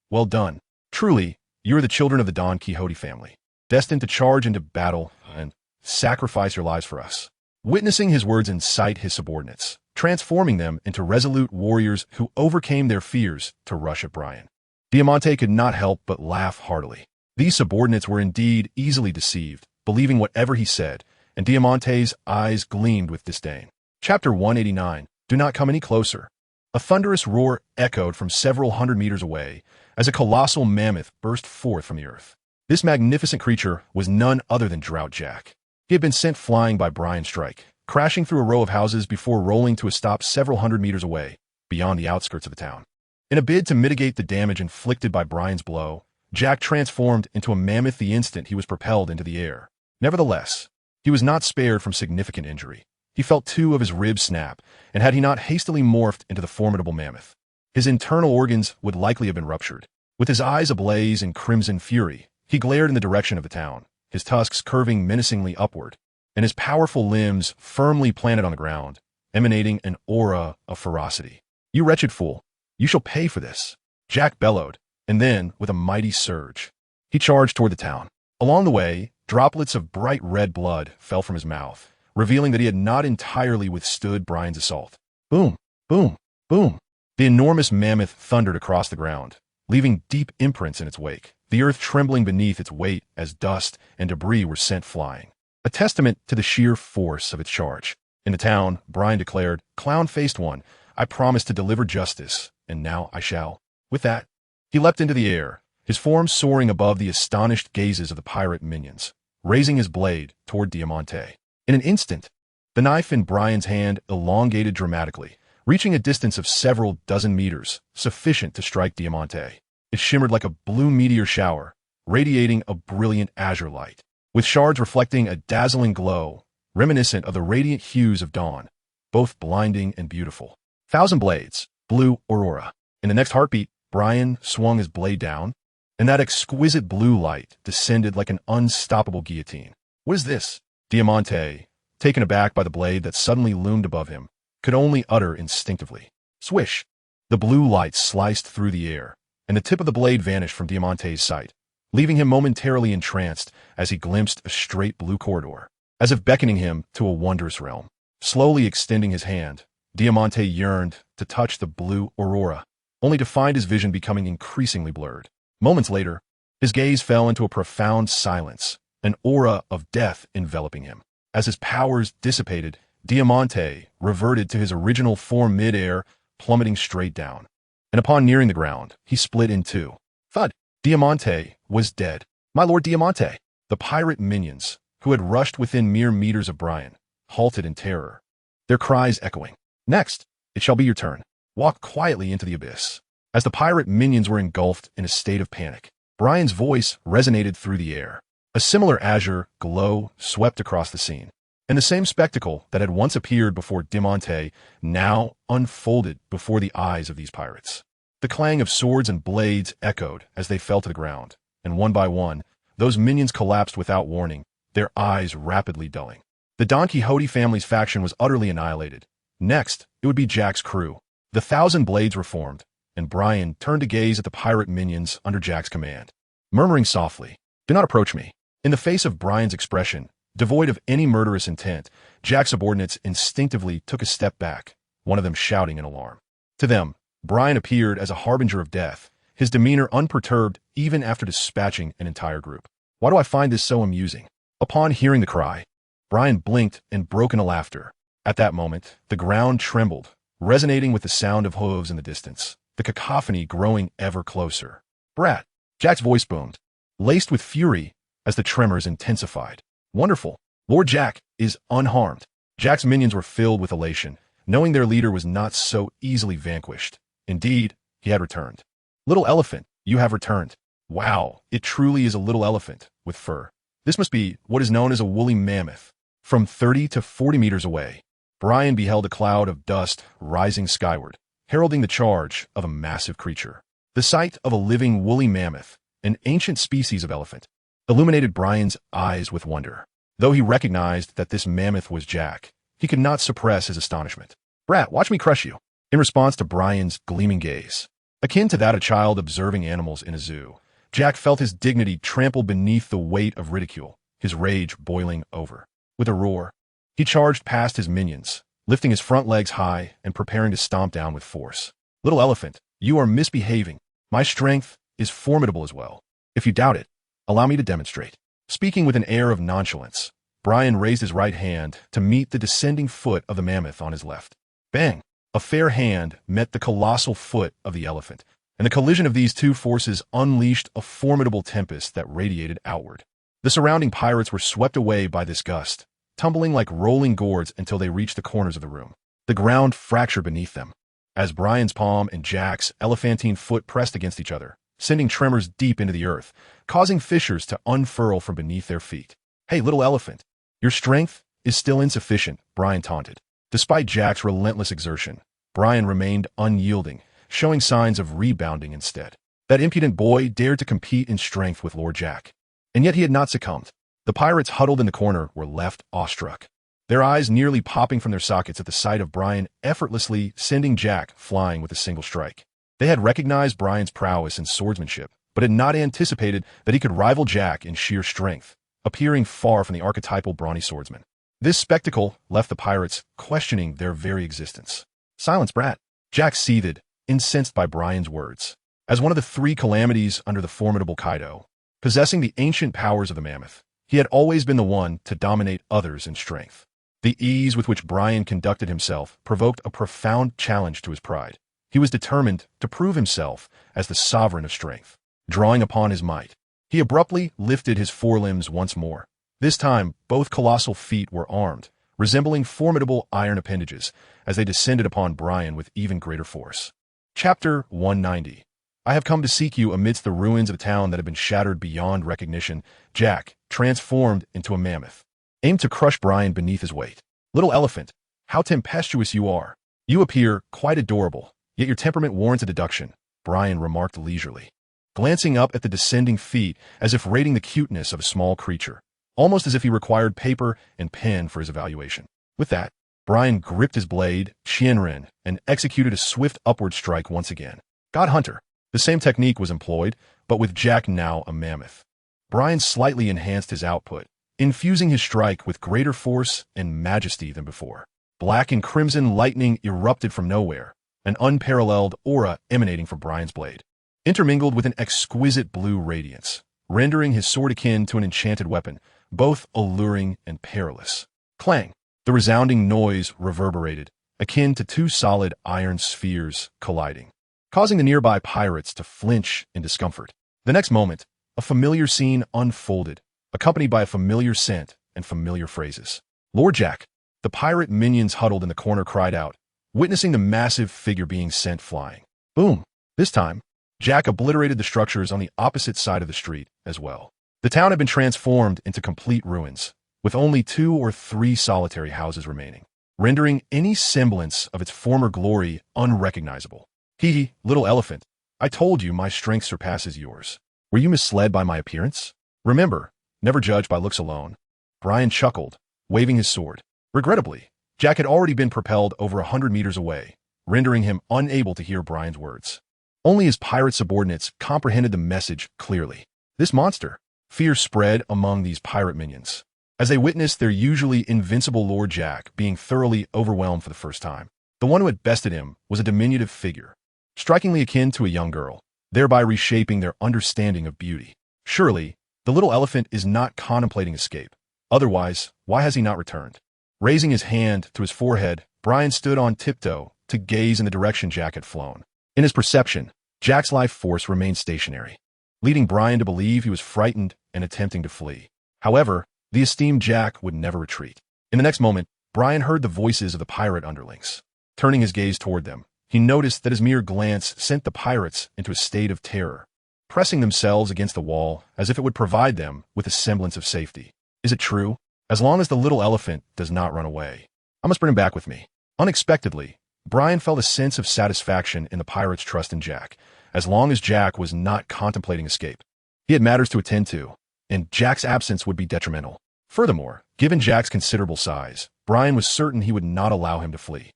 well done. Truly, you are the children of the Don Quixote family, destined to charge into battle and sacrifice your lives for us. Witnessing his words incite his subordinates, transforming them into resolute warriors who overcame their fears to rush at Brian. Diamante could not help but laugh heartily. These subordinates were indeed easily deceived, believing whatever he said, and Diamante's eyes gleamed with disdain. Chapter 189, Do Not Come Any Closer. A thunderous roar echoed from several hundred meters away as a colossal mammoth burst forth from the earth. This magnificent creature was none other than Drought Jack. He had been sent flying by Brian Strike, crashing through a row of houses before rolling to a stop several hundred meters away, beyond the outskirts of the town. In a bid to mitigate the damage inflicted by Brian's blow, Jack transformed into a mammoth the instant he was propelled into the air. Nevertheless, he was not spared from significant injury. He felt two of his ribs snap, and had he not hastily morphed into the formidable mammoth, his internal organs would likely have been ruptured. With his eyes ablaze in crimson fury, he glared in the direction of the town, his tusks curving menacingly upward, and his powerful limbs firmly planted on the ground, emanating an aura of ferocity. You wretched fool, you shall pay for this, Jack bellowed, and then, with a mighty surge, he charged toward the town. Along the way, droplets of bright red blood fell from his mouth, revealing that he had not entirely withstood Brian's assault. Boom, boom, boom. The enormous mammoth thundered across the ground, leaving deep imprints in its wake, the earth trembling beneath its weight as dust and debris were sent flying, a testament to the sheer force of its charge. In the town, Brian declared, Clown-faced one, I promised to deliver justice, and now I shall. With that, he leapt into the air, his form soaring above the astonished gazes of the pirate minions, raising his blade toward Diamante. In an instant, the knife in Brian's hand elongated dramatically, reaching a distance of several dozen meters, sufficient to strike Diamante. It shimmered like a blue meteor shower, radiating a brilliant azure light. With shards reflecting a dazzling glow, reminiscent of the radiant hues of dawn, both blinding and beautiful. Thousand blades, blue aurora. In the next heartbeat, Brian swung his blade down, and that exquisite blue light descended like an unstoppable guillotine. What is this? Diamante, taken aback by the blade that suddenly loomed above him, could only utter instinctively. Swish! The blue light sliced through the air, and the tip of the blade vanished from Diamante's sight, leaving him momentarily entranced as he glimpsed a straight blue corridor, as if beckoning him to a wondrous realm. Slowly extending his hand, Diamante yearned to touch the blue aurora, only to find his vision becoming increasingly blurred. Moments later, his gaze fell into a profound silence, an aura of death enveloping him. As his powers dissipated, Diamante reverted to his original form mid-air, plummeting straight down. And upon nearing the ground, he split in two. Thud! Diamante was dead. My lord Diamante! The pirate minions, who had rushed within mere meters of Brian, halted in terror, their cries echoing. Next, it shall be your turn. Walk quietly into the abyss. As the pirate minions were engulfed in a state of panic, Brian's voice resonated through the air. A similar azure glow swept across the scene, and the same spectacle that had once appeared before Diamante now unfolded before the eyes of these pirates. The clang of swords and blades echoed as they fell to the ground, and one by one, those minions collapsed without warning, their eyes rapidly dulling. The Don Quixote family's faction was utterly annihilated. Next, it would be Jack's crew. The 1,000 blades were formed, and Brian turned to gaze at the pirate minions under Jack's command. Murmuring softly, "Do not approach me." In the face of Brian's expression, devoid of any murderous intent, Jack's subordinates instinctively took a step back, one of them shouting in alarm. To them, Brian appeared as a harbinger of death, his demeanor unperturbed even after dispatching an entire group. Why do I find this so amusing? Upon hearing the cry, Brian blinked and broke into laughter. At that moment, the ground trembled, resonating with the sound of hooves in the distance, the cacophony growing ever closer. "Brat!" Jack's voice boomed, laced with fury as the tremors intensified. "Wonderful! Lord Jack is unharmed." Jack's minions were filled with elation, knowing their leader was not so easily vanquished. Indeed, he had returned. "Little elephant, you have returned." Wow, it truly is a little elephant with fur. This must be what is known as a woolly mammoth. From 30 to 40 meters away, Brian beheld a cloud of dust rising skyward, heralding the charge of a massive creature. The sight of a living woolly mammoth, an ancient species of elephant, illuminated Brian's eyes with wonder. Though he recognized that this mammoth was Jack, he could not suppress his astonishment. "Brat, watch me crush you." In response to Brian's gleaming gaze, akin to that of a child observing animals in a zoo, Jack felt his dignity trampled beneath the weight of ridicule, his rage boiling over. With a roar, he charged past his minions, lifting his front legs high and preparing to stomp down with force. "Little elephant, you are misbehaving. My strength is formidable as well. If you doubt it, allow me to demonstrate." Speaking with an air of nonchalance, Brian raised his right hand to meet the descending foot of the mammoth on his left. Bang! A fair hand met the colossal foot of the elephant, and the collision of these two forces unleashed a formidable tempest that radiated outward. The surrounding pirates were swept away by this gust, tumbling like rolling gourds until they reached the corners of the room. The ground fractured beneath them, as Brian's palm and Jack's elephantine foot pressed against each other, sending tremors deep into the earth, causing fissures to unfurl from beneath their feet. "Hey, little elephant, your strength is still insufficient," Brian taunted. Despite Jack's relentless exertion, Brian remained unyielding, showing signs of rebounding instead. That impudent boy dared to compete in strength with Lord Jack. And yet he had not succumbed. The pirates huddled in the corner were left awestruck, their eyes nearly popping from their sockets at the sight of Brian effortlessly sending Jack flying with a single strike. They had recognized Brian's prowess in swordsmanship, but had not anticipated that he could rival Jack in sheer strength, appearing far from the archetypal brawny swordsman. This spectacle left the pirates questioning their very existence. "Silence, brat!" Jack seethed, incensed by Brian's words. As one of the three calamities under the formidable Kaido, possessing the ancient powers of the mammoth, he had always been the one to dominate others in strength. The ease with which Brian conducted himself provoked a profound challenge to his pride. He was determined to prove himself as the sovereign of strength. Drawing upon his might, he abruptly lifted his forelimbs once more. This time, both colossal feet were armed, resembling formidable iron appendages, as they descended upon Brian with even greater force. Chapter 190. I have come to seek you amidst the ruins of a town that have been shattered beyond recognition. Jack, transformed into a mammoth. aimed to crush Brian beneath his weight. Little elephant, how tempestuous you are. You appear quite adorable, yet your temperament warrants a deduction, Brian remarked leisurely, glancing up at the descending feet as if rating the cuteness of a small creature, almost as if he required paper and pen for his evaluation. With that, Brian gripped his blade, Shinrin, and executed a swift upward strike once again. God Hunter. The same technique was employed, but with Jack now a mammoth. Brian slightly enhanced his output, infusing his strike with greater force and majesty than before. Black and crimson lightning erupted from nowhere, an unparalleled aura emanating from Brian's blade, intermingled with an exquisite blue radiance, rendering his sword akin to an enchanted weapon, both alluring and perilous. Clang! The resounding noise reverberated, akin to two solid iron spheres colliding, causing the nearby pirates to flinch in discomfort. The next moment, a familiar scene unfolded, accompanied by a familiar scent and familiar phrases. Lord Jack, the pirate minions huddled in the corner cried out, witnessing the massive figure being sent flying. Boom! This time, Jack obliterated the structures on the opposite side of the street as well. The town had been transformed into complete ruins, with only 2 or 3 solitary houses remaining, rendering any semblance of its former glory unrecognizable. He, little elephant, I told you my strength surpasses yours. Were you misled by my appearance? Remember, never judge by looks alone. Brian chuckled, waving his sword. Regrettably, Jack had already been propelled over 100 meters away, rendering him unable to hear Brian's words. Only his pirate subordinates comprehended the message clearly. This monster. Fear spread among these pirate minions, as they witnessed their usually invincible Lord Jack being thoroughly overwhelmed for the first time. The one who had bested him was a diminutive figure, strikingly akin to a young girl, thereby reshaping their understanding of beauty. Surely, the little elephant is not contemplating escape. Otherwise, why has he not returned? Raising his hand to his forehead, Brian stood on tiptoe to gaze in the direction Jack had flown. In his perception, Jack's life force remained stationary, leading Brian to believe he was frightened and attempting to flee. However, the esteemed Jack would never retreat. In the next moment, Brian heard the voices of the pirate underlings. Turning his gaze toward them, he noticed that his mere glance sent the pirates into a state of terror, pressing themselves against the wall as if it would provide them with a semblance of safety. Is it true? As long as the little elephant does not run away, I must bring him back with me. Unexpectedly, Brian felt a sense of satisfaction in the pirates' trust in Jack, as long as Jack was not contemplating escape. He had matters to attend to, and Jack's absence would be detrimental. Furthermore, given Jack's considerable size, Brian was certain he would not allow him to flee.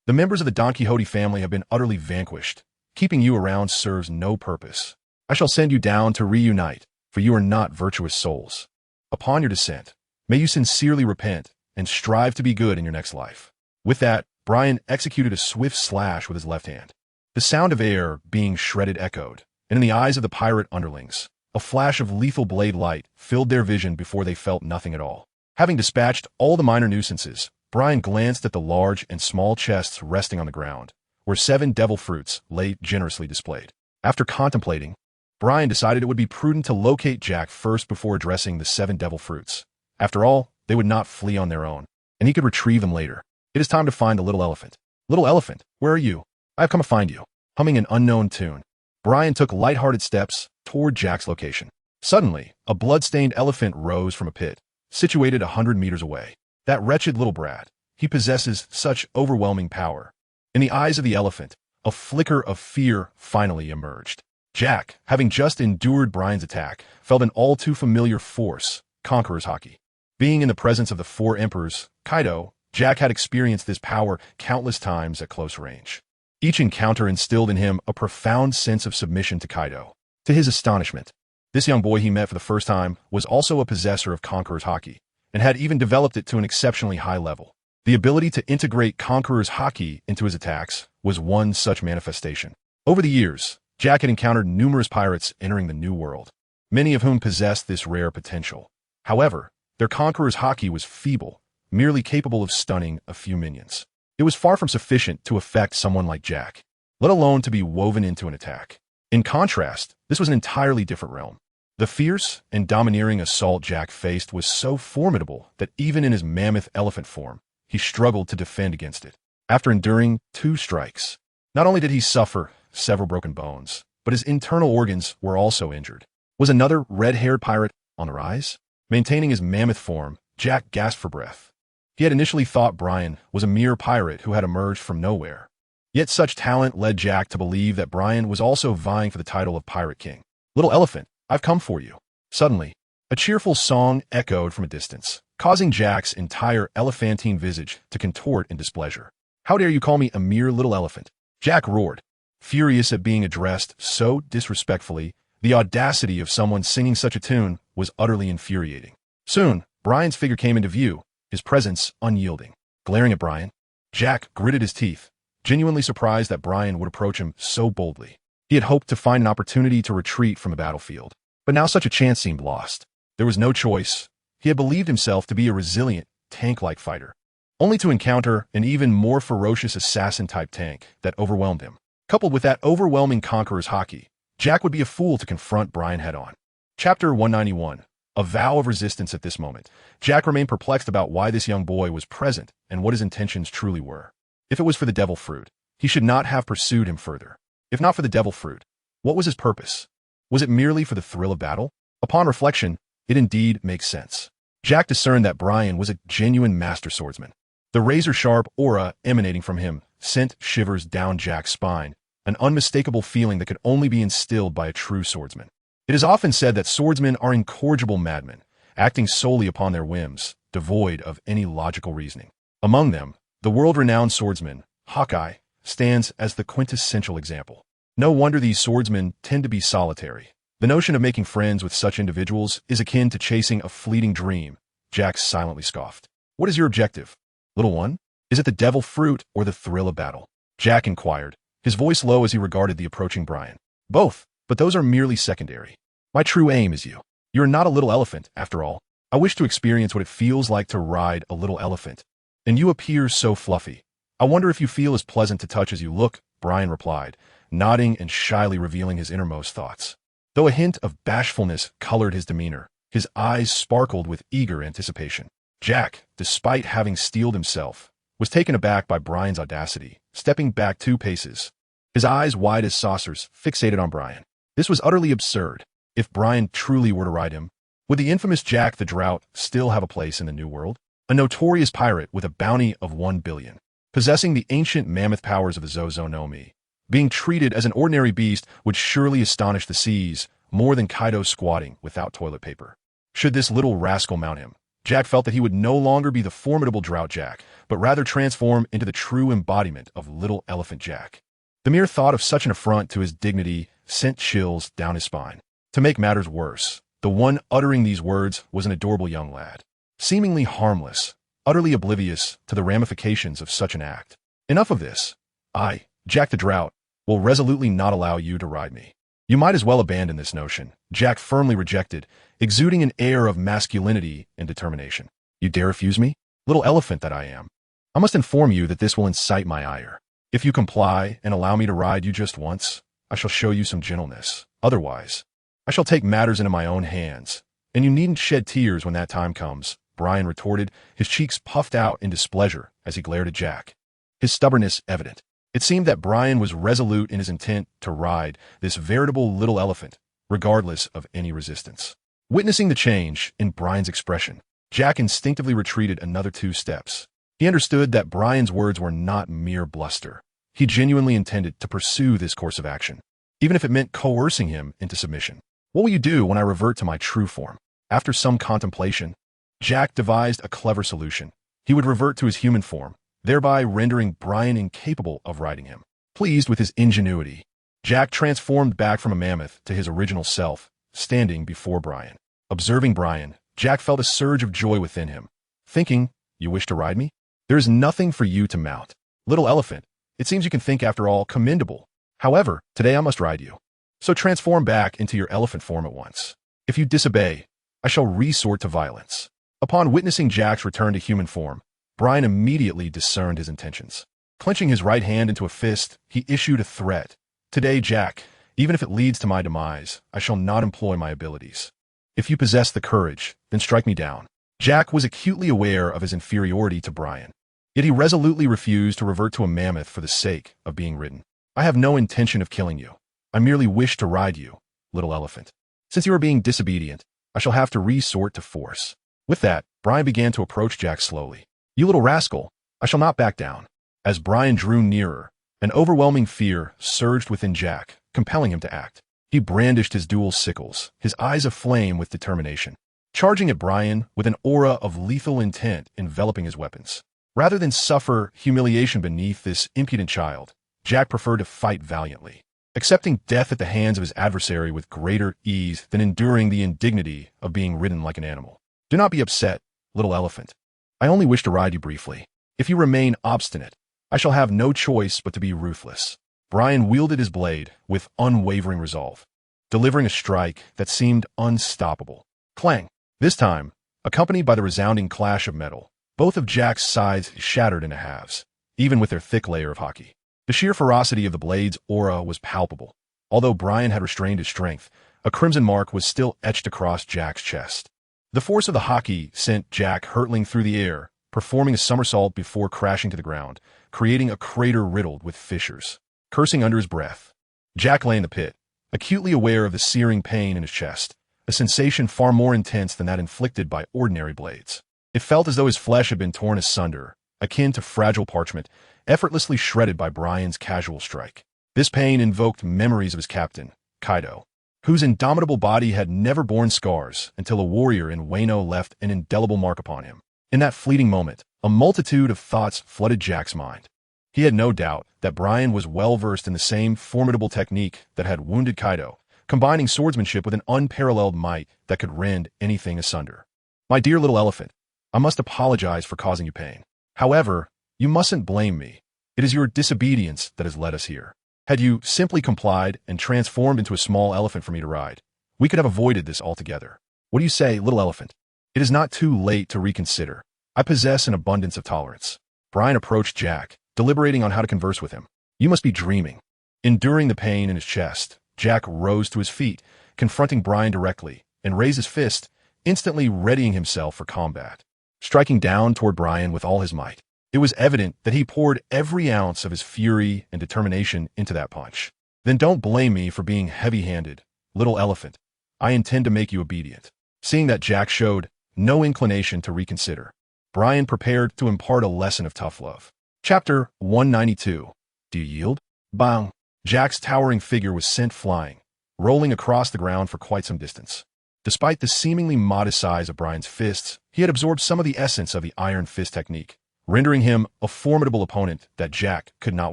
The members of the Don Quixote family have been utterly vanquished. Keeping you around serves no purpose. I shall send you down to reunite, for you are not virtuous souls. Upon your descent, may you sincerely repent and strive to be good in your next life. With that, Brian executed a swift slash with his left hand. The sound of air being shredded echoed, and in the eyes of the pirate underlings, a flash of lethal blade light filled their vision before they felt nothing at all. Having dispatched all the minor nuisances, Brian glanced at the large and small chests resting on the ground, where 7 devil fruits lay generously displayed. After contemplating, Brian decided it would be prudent to locate Jack first before addressing the 7 devil fruits. After all, they would not flee on their own, and he could retrieve them later. It is time to find the little elephant. Little elephant, where are you? I have come to find you. Humming an unknown tune, Brian took light-hearted steps toward Jack's location. Suddenly, a blood-stained elephant rose from a pit, situated 100 meters away. That wretched little brat. He possesses such overwhelming power. In the eyes of the elephant, a flicker of fear finally emerged. Jack, having just endured Brian's attack, felt an all-too-familiar force, Conqueror's Haki. Being in the presence of the 4 emperors, Kaido, Jack had experienced this power countless times at close range. Each encounter instilled in him a profound sense of submission to Kaido. To his astonishment, this young boy he met for the first time was also a possessor of Conqueror's Haki, and had even developed it to an exceptionally high level. The ability to integrate Conqueror's Haki into his attacks was one such manifestation. Over the years, Jack had encountered numerous pirates entering the New World, many of whom possessed this rare potential. However, their Conqueror's Haki was feeble, merely capable of stunning a few minions. It was far from sufficient to affect someone like Jack, let alone to be woven into an attack. In contrast, this was an entirely different realm. The fierce and domineering assault Jack faced was so formidable that even in his mammoth elephant form, he struggled to defend against it. After enduring 2 strikes, not only did he suffer several broken bones, but his internal organs were also injured. Was another red-haired pirate on the rise? Maintaining his mammoth form, Jack gasped for breath. He had initially thought Brian was a mere pirate who had emerged from nowhere. Yet such talent led Jack to believe that Brian was also vying for the title of Pirate King. "Little elephant, I've come for you." Suddenly, a cheerful song echoed from a distance, causing Jack's entire elephantine visage to contort in displeasure. "How dare you call me a mere little elephant?" Jack roared, furious at being addressed so disrespectfully. The audacity of someone singing such a tune was utterly infuriating. Soon, Brian's figure came into view, his presence unyielding. Glaring at Brian, Jack gritted his teeth, genuinely surprised that Brian would approach him so boldly. He had hoped to find an opportunity to retreat from a battlefield, but now such a chance seemed lost. There was no choice. He had believed himself to be a resilient, tank-like fighter, only to encounter an even more ferocious assassin-type tank that overwhelmed him. Coupled with that overwhelming conqueror's haki, Jack would be a fool to confront Brian head-on. Chapter 191. A vow of resistance. At this moment, Jack remained perplexed about why this young boy was present and what his intentions truly were. If it was for the devil fruit, he should not have pursued him further. If not for the devil fruit, what was his purpose? Was it merely for the thrill of battle? Upon reflection, it indeed makes sense. Jack discerned that Brian was a genuine master swordsman. The razor-sharp aura emanating from him sent shivers down Jack's spine, an unmistakable feeling that could only be instilled by a true swordsman. It is often said that swordsmen are incorrigible madmen, acting solely upon their whims, devoid of any logical reasoning. Among them, the world-renowned swordsman, Hawkeye, stands as the quintessential example. No wonder these swordsmen tend to be solitary. The notion of making friends with such individuals is akin to chasing a fleeting dream. Jack silently scoffed. "What is your objective, little one? Is it the devil fruit or the thrill of battle?" Jack inquired, his voice low as he regarded the approaching Brian. "Both, but those are merely secondary. My true aim is you. You are not a little elephant, after all. I wish to experience what it feels like to ride a little elephant. And you appear so fluffy. I wonder if you feel as pleasant to touch as you look," Brian replied, nodding and shyly revealing his innermost thoughts. Though a hint of bashfulness colored his demeanor, his eyes sparkled with eager anticipation. Jack, despite having steeled himself, was taken aback by Brian's audacity, stepping back 2 paces, his eyes wide as saucers, fixated on Brian. This was utterly absurd. If Brian truly were to ride him, would the infamous Jack the Drought still have a place in the New World? A notorious pirate with a bounty of 1 billion, possessing the ancient mammoth powers of the Zozonomi. Being treated as an ordinary beast would surely astonish the seas more than Kaido squatting without toilet paper. Should this little rascal mount him, Jack felt that he would no longer be the formidable Drought Jack, but rather transform into the true embodiment of Little Elephant Jack. The mere thought of such an affront to his dignity sent chills down his spine. To make matters worse, the one uttering these words was an adorable young lad, seemingly harmless, utterly oblivious to the ramifications of such an act. "Enough of this. I, Jack the Drought, will resolutely not allow you to ride me." "You might as well abandon this notion," Jack firmly rejected, exuding an air of masculinity and determination. "You dare refuse me? Little elephant that I am. I must inform you that this will incite my ire. If you comply and allow me to ride you just once, I shall show you some gentleness. Otherwise, I shall take matters into my own hands, and you needn't shed tears when that time comes," Brian retorted, his cheeks puffed out in displeasure as he glared at Jack, his stubbornness evident. It seemed that Brian was resolute in his intent to ride this veritable little elephant, regardless of any resistance. Witnessing the change in Brian's expression, Jack instinctively retreated another 2 steps. He understood that Brian's words were not mere bluster. He genuinely intended to pursue this course of action, even if it meant coercing him into submission. "What will you do when I revert to my true form?" After some contemplation, Jack devised a clever solution. He would revert to his human form, thereby rendering Brian incapable of riding him. Pleased with his ingenuity, Jack transformed back from a mammoth to his original self, standing before Brian. Observing Brian, Jack felt a surge of joy within him, thinking, "You wish to ride me? There is nothing for you to mount. Little elephant, it seems you can think after all. Commendable. However, today I must ride you. So transform back into your elephant form at once. If you disobey, I shall resort to violence." Upon witnessing Jack's return to human form, Brian immediately discerned his intentions. Clenching his right hand into a fist, he issued a threat. "Today, Jack, even if it leads to my demise, I shall not employ my abilities. If you possess the courage, then strike me down." Jack was acutely aware of his inferiority to Brian, yet he resolutely refused to revert to a mammoth for the sake of being ridden. "I have no intention of killing you. I merely wish to ride you, little elephant. Since you are being disobedient, I shall have to resort to force." With that, Brian began to approach Jack slowly. "You little rascal, I shall not back down." As Brian drew nearer, an overwhelming fear surged within Jack, compelling him to act. He brandished his dual sickles, his eyes aflame with determination, charging at Brian with an aura of lethal intent enveloping his weapons. Rather than suffer humiliation beneath this impudent child, Jack preferred to fight valiantly, accepting death at the hands of his adversary with greater ease than enduring the indignity of being ridden like an animal. "Do not be upset, little elephant. I only wish to ride you briefly. If you remain obstinate, I shall have no choice but to be ruthless." Brian wielded his blade with unwavering resolve, delivering a strike that seemed unstoppable. Clang! This time, accompanied by the resounding clash of metal, both of Jack's sides shattered into halves, even with their thick layer of haki. The sheer ferocity of the blade's aura was palpable. Although Brian had restrained his strength, a crimson mark was still etched across Jack's chest. The force of the haki sent Jack hurtling through the air, performing a somersault before crashing to the ground, creating a crater riddled with fissures. Cursing under his breath, Jack lay in the pit, acutely aware of the searing pain in his chest, a sensation far more intense than that inflicted by ordinary blades. It felt as though his flesh had been torn asunder, akin to fragile parchment, effortlessly shredded by Brian's casual strike. This pain invoked memories of his captain, Kaido, whose indomitable body had never borne scars until a warrior in Wano left an indelible mark upon him. In that fleeting moment, a multitude of thoughts flooded Jack's mind. He had no doubt that Brian was well-versed in the same formidable technique that had wounded Kaido, combining swordsmanship with an unparalleled might that could rend anything asunder. "My dear little elephant, I must apologize for causing you pain. However, you mustn't blame me. It is your disobedience that has led us here. Had you simply complied and transformed into a small elephant for me to ride, we could have avoided this altogether. What do you say, little elephant? It is not too late to reconsider. I possess an abundance of tolerance." Brian approached Jack, deliberating on how to converse with him. "You must be dreaming." Enduring the pain in his chest, Jack rose to his feet, confronting Brian directly, and raised his fist, instantly readying himself for combat. Striking down toward Brian with all his might, it was evident that he poured every ounce of his fury and determination into that punch. "Then don't blame me for being heavy-handed, little elephant. I intend to make you obedient." Seeing that Jack showed no inclination to reconsider, Brian prepared to impart a lesson of tough love. Chapter 192. Do you yield? Bang! Jack's towering figure was sent flying, rolling across the ground for quite some distance. Despite the seemingly modest size of Brian's fists, he had absorbed some of the essence of the iron fist technique, rendering him a formidable opponent that Jack could not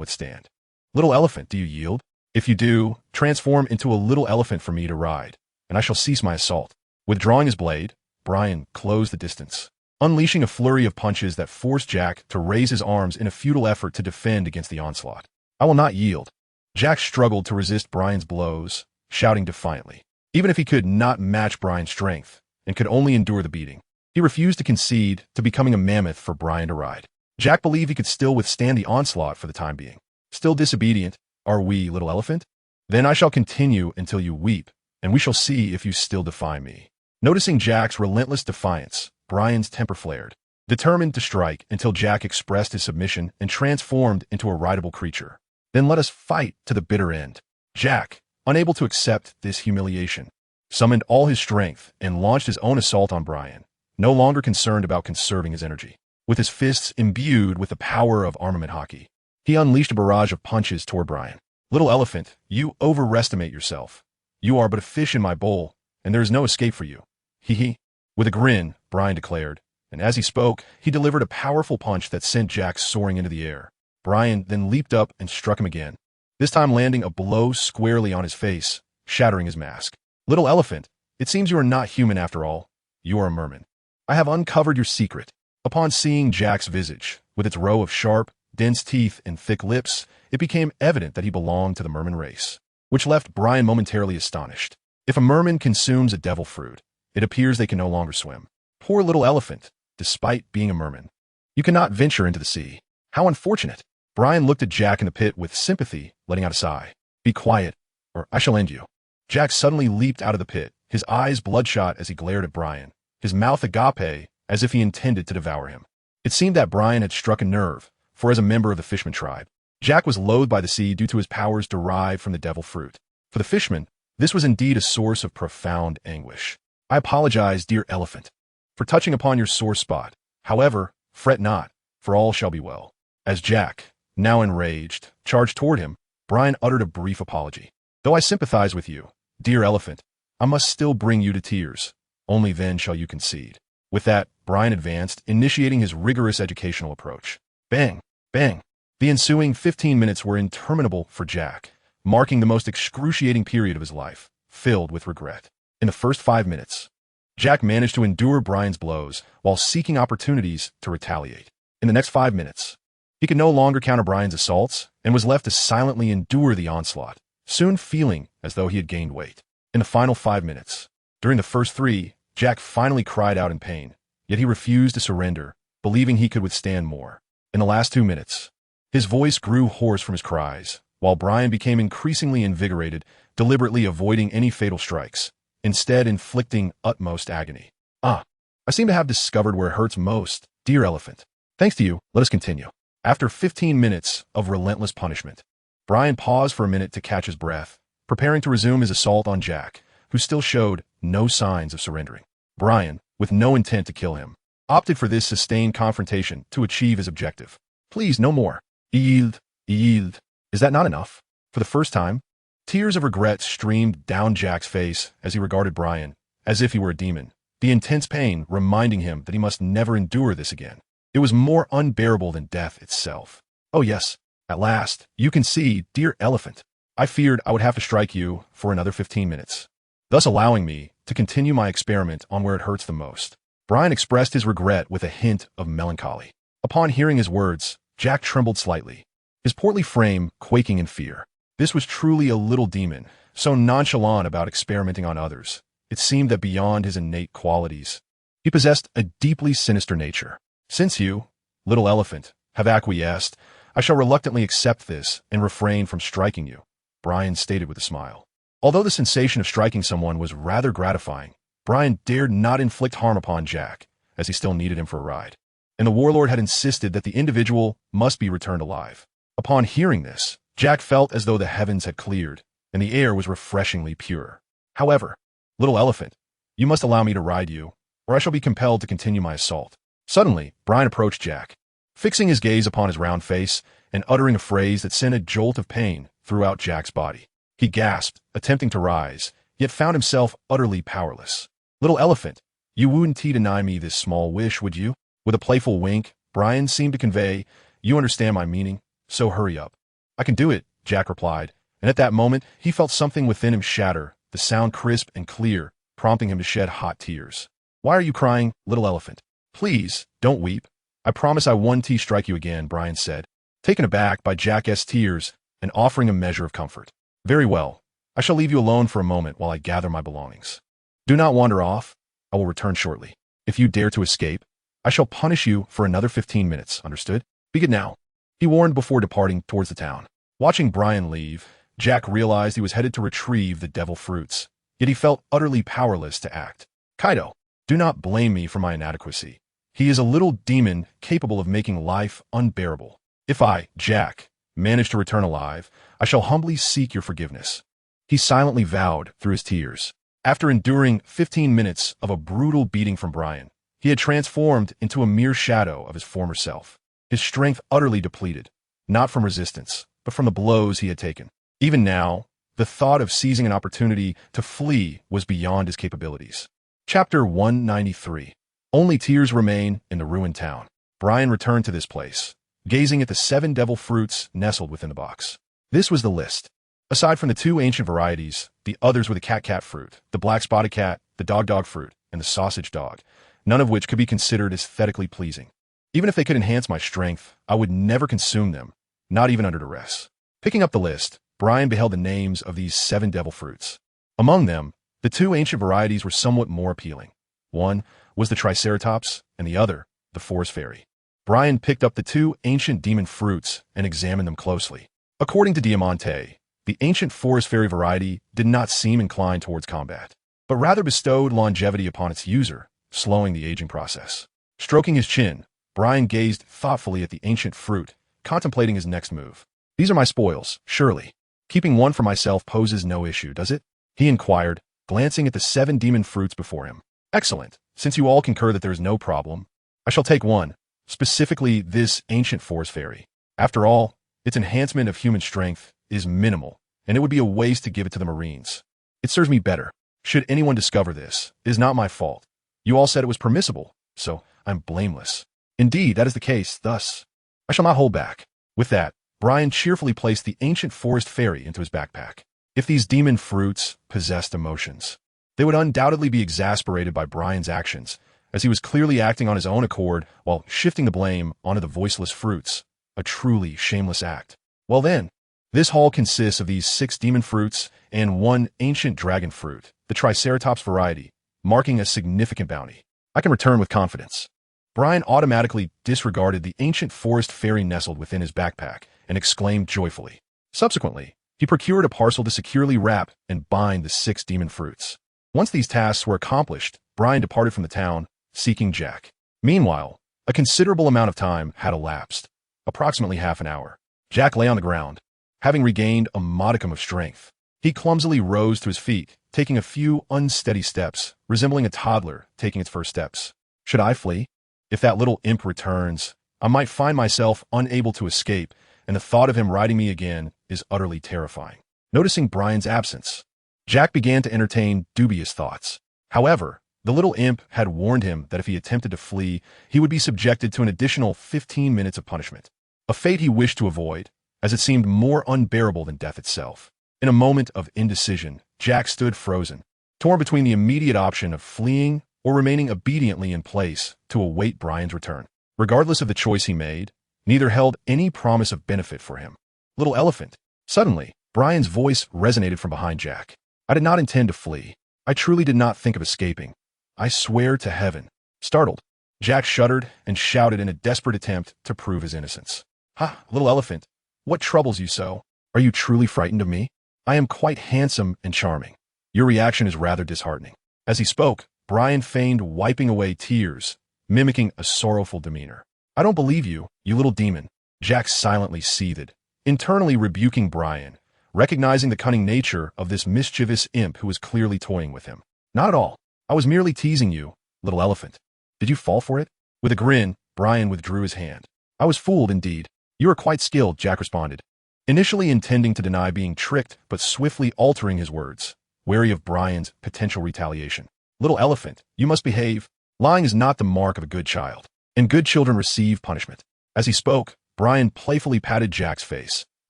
withstand. "Little elephant, do you yield? If you do, transform into a little elephant for me to ride, and I shall cease my assault." Withdrawing his blade, Brian closed the distance, unleashing a flurry of punches that forced Jack to raise his arms in a futile effort to defend against the onslaught. "I will not yield." Jack struggled to resist Brian's blows, shouting defiantly. Even if he could not match Brian's strength and could only endure the beating, he refused to concede to becoming a mammoth for Brian to ride. Jack believed he could still withstand the onslaught for the time being. "Still disobedient, are we, little elephant? Then I shall continue until you weep, and we shall see if you still defy me." Noticing Jack's relentless defiance, Brian's temper flared, determined to strike until Jack expressed his submission and transformed into a rideable creature. "Then let us fight to the bitter end." Jack, unable to accept this humiliation, summoned all his strength and launched his own assault on Brian, no longer concerned about conserving his energy. With his fists imbued with the power of armament haki, he unleashed a barrage of punches toward Brian. "Little elephant, you overestimate yourself. You are but a fish in my bowl, and there is no escape for you. He. With a grin, Brian declared, and as he spoke, he delivered a powerful punch that sent Jack soaring into the air. Brian then leaped up and struck him again, this time landing a blow squarely on his face, shattering his mask. "Little elephant, it seems you are not human after all. You are a merman. I have uncovered your secret." Upon seeing Jack's visage, with its row of sharp, dense teeth and thick lips, it became evident that he belonged to the merman race, which left Brian momentarily astonished. If a merman consumes a devil fruit, it appears they can no longer swim. Poor little elephant, despite being a merman. You cannot venture into the sea. How unfortunate. Brian looked at Jack in the pit with sympathy, letting out a sigh. "Be quiet, or I shall end you." Jack suddenly leaped out of the pit, his eyes bloodshot as he glared at Brian, his mouth agape as if he intended to devour him. It seemed that Brian had struck a nerve, for as a member of the Fishman tribe, Jack was loathed by the sea due to his powers derived from the devil fruit. For the Fishman, this was indeed a source of profound anguish. "I apologize, dear elephant." for touching upon your sore spot. However, fret not, for all shall be well." As Jack, now enraged, charged toward him, Brian uttered a brief apology. "Though I sympathize with you, dear elephant, I must still bring you to tears. Only then shall you concede." With that, Brian advanced, initiating his rigorous educational approach. Bang! Bang! The ensuing 15 minutes were interminable for Jack, marking the most excruciating period of his life, filled with regret. In the first 5 minutes, Jack managed to endure Brian's blows while seeking opportunities to retaliate. In the next 5 minutes, he could no longer counter Brian's assaults and was left to silently endure the onslaught, soon feeling as though he had gained weight. In the final 5 minutes, during the first 3, Jack finally cried out in pain, yet he refused to surrender, believing he could withstand more. In the last 2 minutes, his voice grew hoarse from his cries, while Brian became increasingly invigorated, deliberately avoiding any fatal strikes, instead inflicting utmost agony. "I seem to have discovered where it hurts most, dear elephant. Thanks to you, let us continue." After 15 minutes of relentless punishment, Brian paused for a minute to catch his breath, preparing to resume his assault on Jack, who still showed no signs of surrendering. Brian, with no intent to kill him, opted for this sustained confrontation to achieve his objective. "Please, no more. Yield, yield. Is that not enough?" For the first time, tears of regret streamed down Jack's face as he regarded Brian, as if he were a demon, the intense pain reminding him that he must never endure this again. It was more unbearable than death itself. "Oh yes, at last, you can see, dear elephant. I feared I would have to strike you for another 15 minutes, thus allowing me to continue my experiment on where it hurts the most." Brian expressed his regret with a hint of melancholy. Upon hearing his words, Jack trembled slightly, his portly frame quaking in fear. This was truly a little demon, so nonchalant about experimenting on others. It seemed that beyond his innate qualities, he possessed a deeply sinister nature. "Since you, little elephant, have acquiesced, I shall reluctantly accept this and refrain from striking you," Brian stated with a smile. Although the sensation of striking someone was rather gratifying, Brian dared not inflict harm upon Jack, as he still needed him for a ride. And the warlord had insisted that the individual must be returned alive. Upon hearing this, Jack felt as though the heavens had cleared, and the air was refreshingly pure. "However, little elephant, you must allow me to ride you, or I shall be compelled to continue my assault." Suddenly, Brian approached Jack, fixing his gaze upon his round face and uttering a phrase that sent a jolt of pain throughout Jack's body. He gasped, attempting to rise, yet found himself utterly powerless. "Little elephant, you wouldn't deny me this small wish, would you?" With a playful wink, Brian seemed to convey, "You understand my meaning, so hurry up." "I can do it," Jack replied, and at that moment he felt something within him shatter, the sound crisp and clear, prompting him to shed hot tears. "Why are you crying, little elephant? Please, don't weep. I promise I won't strike you again," Brian said, taken aback by Jack's tears and offering a measure of comfort. "Very well. I shall leave you alone for a moment while I gather my belongings. Do not wander off. I will return shortly. If you dare to escape, I shall punish you for another 15 minutes, understood? Begin now," he warned before departing towards the town. Watching Brian leave, Jack realized he was headed to retrieve the devil fruits, yet he felt utterly powerless to act. "Kaido, do not blame me for my inadequacy. He is a little demon capable of making life unbearable. If I, Jack, manage to return alive, I shall humbly seek your forgiveness," he silently vowed through his tears. After enduring 15 minutes of a brutal beating from Brian, he had transformed into a mere shadow of his former self, his strength utterly depleted, not from resistance, but from the blows he had taken. Even now, the thought of seizing an opportunity to flee was beyond his capabilities. Chapter 193. Only tears remain in the ruined town. Brian returned to this place, gazing at the 7 devil fruits nestled within the box. This was the list. Aside from the 2 ancient varieties, the others were the cat fruit, the black spotted cat, the dog fruit, and the sausage dog, none of which could be considered aesthetically pleasing. Even if they could enhance my strength, I would never consume them, not even under duress. Picking up the list, Brian beheld the names of these 7 devil fruits. Among them, the 2 ancient varieties were somewhat more appealing. One was the triceratops, and the other, the forest fairy. Brian picked up the 2 ancient demon fruits and examined them closely. According to Diamante, the ancient forest fairy variety did not seem inclined towards combat, but rather bestowed longevity upon its user, slowing the aging process. Stroking his chin, Brian gazed thoughtfully at the ancient fruit, contemplating his next move. "These are my spoils, surely. Keeping one for myself poses no issue, does it?" he inquired, glancing at the 7 demon fruits before him. "Excellent," since you all concur that there is no problem, I shall take one, specifically this ancient forest fairy. After all, its enhancement of human strength is minimal, and it would be a waste to give it to the Marines. It serves me better. Should anyone discover this, it is not my fault. You all said it was permissible, so I'm blameless. Indeed, that is the case, thus, I shall not hold back. With that, Brian cheerfully placed the ancient forest fairy into his backpack. If these demon fruits possessed emotions, they would undoubtedly be exasperated by Brian's actions, as he was clearly acting on his own accord while shifting the blame onto the voiceless fruits, a truly shameless act. Well then, this haul consists of these 6 demon fruits and 1 ancient dragon fruit, the Triceratops variety, marking a significant bounty. I can return with confidence. Brian automatically disregarded the ancient forest fairy nestled within his backpack and exclaimed joyfully. Subsequently, he procured a parcel to securely wrap and bind the 6 demon fruits. Once these tasks were accomplished, Brian departed from the town, seeking Jack. Meanwhile, a considerable amount of time had elapsed, approximately half an hour. Jack lay on the ground, having regained a modicum of strength. He clumsily rose to his feet, taking a few unsteady steps, resembling a toddler taking its first steps. Should I flee? If that little imp returns, I might find myself unable to escape, and the thought of him riding me again is utterly terrifying. Noticing Brian's absence, Jack began to entertain dubious thoughts. However, the little imp had warned him that if he attempted to flee, he would be subjected to an additional 15 minutes of punishment, a fate he wished to avoid, as it seemed more unbearable than death itself. In a moment of indecision, Jack stood frozen, torn between the immediate option of fleeing or remaining obediently in place to await Brian's return. Regardless of the choice he made, neither held any promise of benefit for him. Little elephant. Suddenly, Brian's voice resonated from behind Jack. I did not intend to flee. I truly did not think of escaping. I swear to heaven. Startled, Jack shuddered and shouted in a desperate attempt to prove his innocence. Ha, little elephant. What troubles you so? Are you truly frightened of me? I am quite handsome and charming. Your reaction is rather disheartening. As he spoke, Brian feigned wiping away tears, mimicking a sorrowful demeanor. I don't believe you, you little demon. Jack silently seethed, internally rebuking Brian, recognizing the cunning nature of this mischievous imp who was clearly toying with him. Not at all. I was merely teasing you, little elephant. Did you fall for it? With a grin, Brian withdrew his hand. I was fooled indeed. You are quite skilled, Jack responded, initially intending to deny being tricked, but swiftly altering his words, wary of Brian's potential retaliation. Little elephant, you must behave. Lying is not the mark of a good child, and good children receive punishment. As he spoke, Brian playfully patted Jack's face,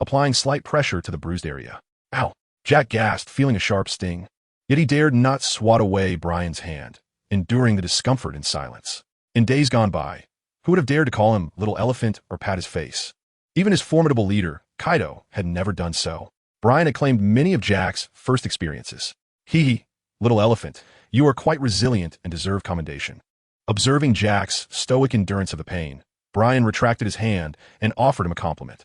applying slight pressure to the bruised area. Ow! Jack gasped, feeling a sharp sting. Yet he dared not swat away Brian's hand, enduring the discomfort in silence. In days gone by, who would have dared to call him little elephant or pat his face? Even his formidable leader, Kaido, had never done so. Brian had claimed many of Jack's first experiences. He, little elephant, you are quite resilient and deserve commendation. Observing Jack's stoic endurance of the pain, Brian retracted his hand and offered him a compliment.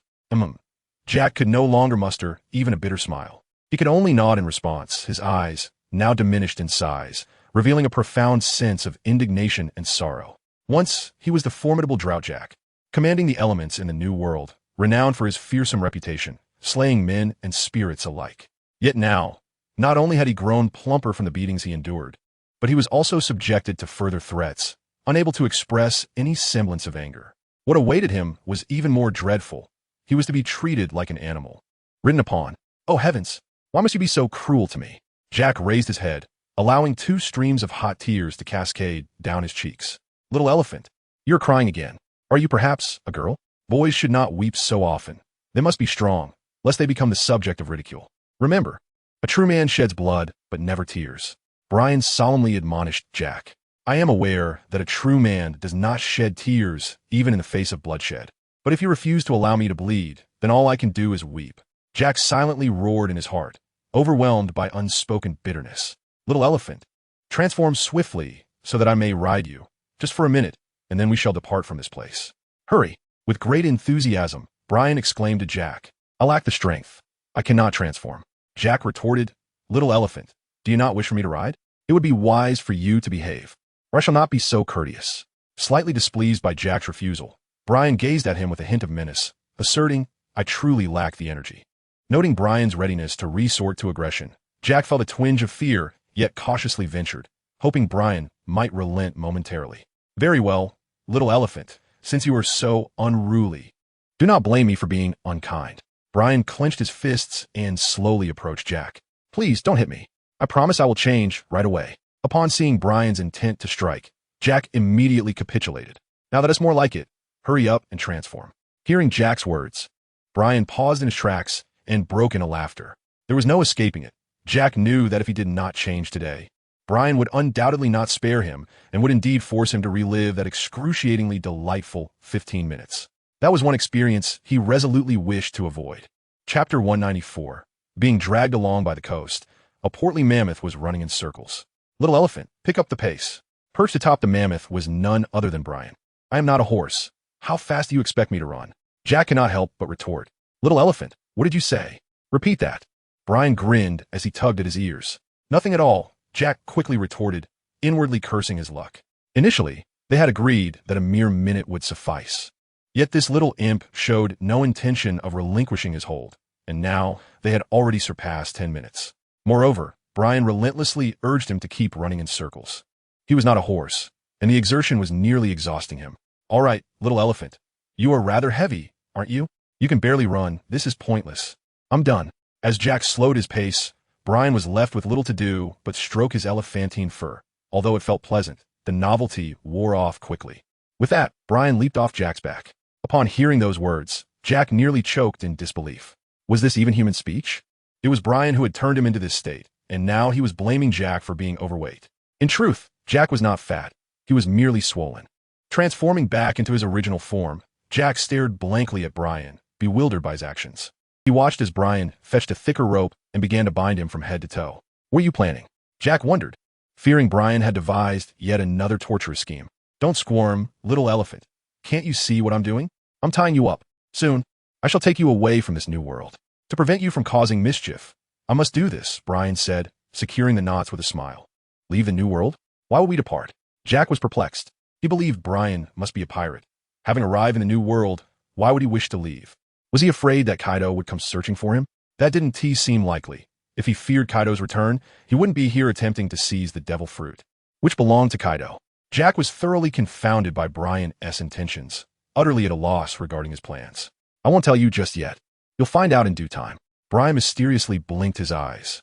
Jack could no longer muster even a bitter smile. He could only nod in response, his eyes, now diminished in size, revealing a profound sense of indignation and sorrow. Once, he was the formidable Drought Jack, commanding the elements in the New World, renowned for his fearsome reputation, slaying men and spirits alike. Yet now, not only had he grown plumper from the beatings he endured, but he was also subjected to further threats, unable to express any semblance of anger. What awaited him was even more dreadful. He was to be treated like an animal. Ridden upon. Oh heavens, why must you be so cruel to me? Jack raised his head, allowing 2 streams of hot tears to cascade down his cheeks. Little elephant, you're crying again. Are you perhaps a girl? Boys should not weep so often. They must be strong, lest they become the subject of ridicule. Remember, a true man sheds blood, but never tears. Brian solemnly admonished Jack. I am aware that a true man does not shed tears even in the face of bloodshed. But if you refuse to allow me to bleed, then all I can do is weep. Jack silently roared in his heart, overwhelmed by unspoken bitterness. Little elephant, transform swiftly so that I may ride you, just for a minute, and then we shall depart from this place. Hurry. With great enthusiasm, Brian exclaimed to Jack. I lack the strength. I cannot transform. Jack retorted, Little elephant, do you not wish for me to ride? It would be wise for you to behave, or I shall not be so courteous. Slightly displeased by Jack's refusal, Brian gazed at him with a hint of menace, asserting, I truly lack the energy. Noting Brian's readiness to resort to aggression, Jack felt a twinge of fear, yet cautiously ventured, hoping Brian might relent momentarily. Very well, little elephant, since you are so unruly. Do not blame me for being unkind. Brian clenched his fists and slowly approached Jack. Please don't hit me. I promise I will change right away. Upon seeing Brian's intent to strike, Jack immediately capitulated. Now that is more like it. Hurry up and transform. Hearing Jack's words, Brian paused in his tracks and broke into laughter. There was no escaping it. Jack knew that if he did not change today, Brian would undoubtedly not spare him and would indeed force him to relive that excruciatingly delightful 15 minutes. That was one experience he resolutely wished to avoid. Chapter 194. Being dragged along by the coast, a portly mammoth was running in circles. Little elephant, pick up the pace. Perched atop the mammoth was none other than Brian. I am not a horse. How fast do you expect me to run? Jack cannot help but retort. Little elephant, what did you say? Repeat that. Brian grinned as he tugged at his ears. Nothing at all, Jack quickly retorted, inwardly cursing his luck. Initially, they had agreed that a mere minute would suffice. Yet this little imp showed no intention of relinquishing his hold, and now they had already surpassed 10 minutes. Moreover, Brian relentlessly urged him to keep running in circles. He was not a horse, and the exertion was nearly exhausting him. All right, little elephant. You are rather heavy, aren't you? You can barely run. This is pointless. I'm done. As Jack slowed his pace, Brian was left with little to do but stroke his elephantine fur. Although it felt pleasant, the novelty wore off quickly. With that, Brian leaped off Jack's back. Upon hearing those words, Jack nearly choked in disbelief. Was this even human speech? It was Brian who had turned him into this state, and now he was blaming Jack for being overweight. In truth, Jack was not fat. He was merely swollen. Transforming back into his original form, Jack stared blankly at Brian, bewildered by his actions. He watched as Brian fetched a thicker rope and began to bind him from head to toe. What are you planning? Jack wondered, fearing Brian had devised yet another torturous scheme. Don't squirm, little elephant. Can't you see what I'm doing? I'm tying you up. Soon, I shall take you away from this new world. To prevent you from causing mischief, I must do this, Brian said, securing the knots with a smile. Leave the new world? Why will we depart? Jack was perplexed. He believed Brian must be a pirate. Having arrived in the new world, why would he wish to leave? Was he afraid that Kaido would come searching for him? That didn't seem likely. If he feared Kaido's return, he wouldn't be here attempting to seize the devil fruit, which belonged to Kaido. Jack was thoroughly confounded by Brian's intentions, utterly at a loss regarding his plans. I won't tell you just yet. You'll find out in due time. Brian mysteriously blinked his eyes.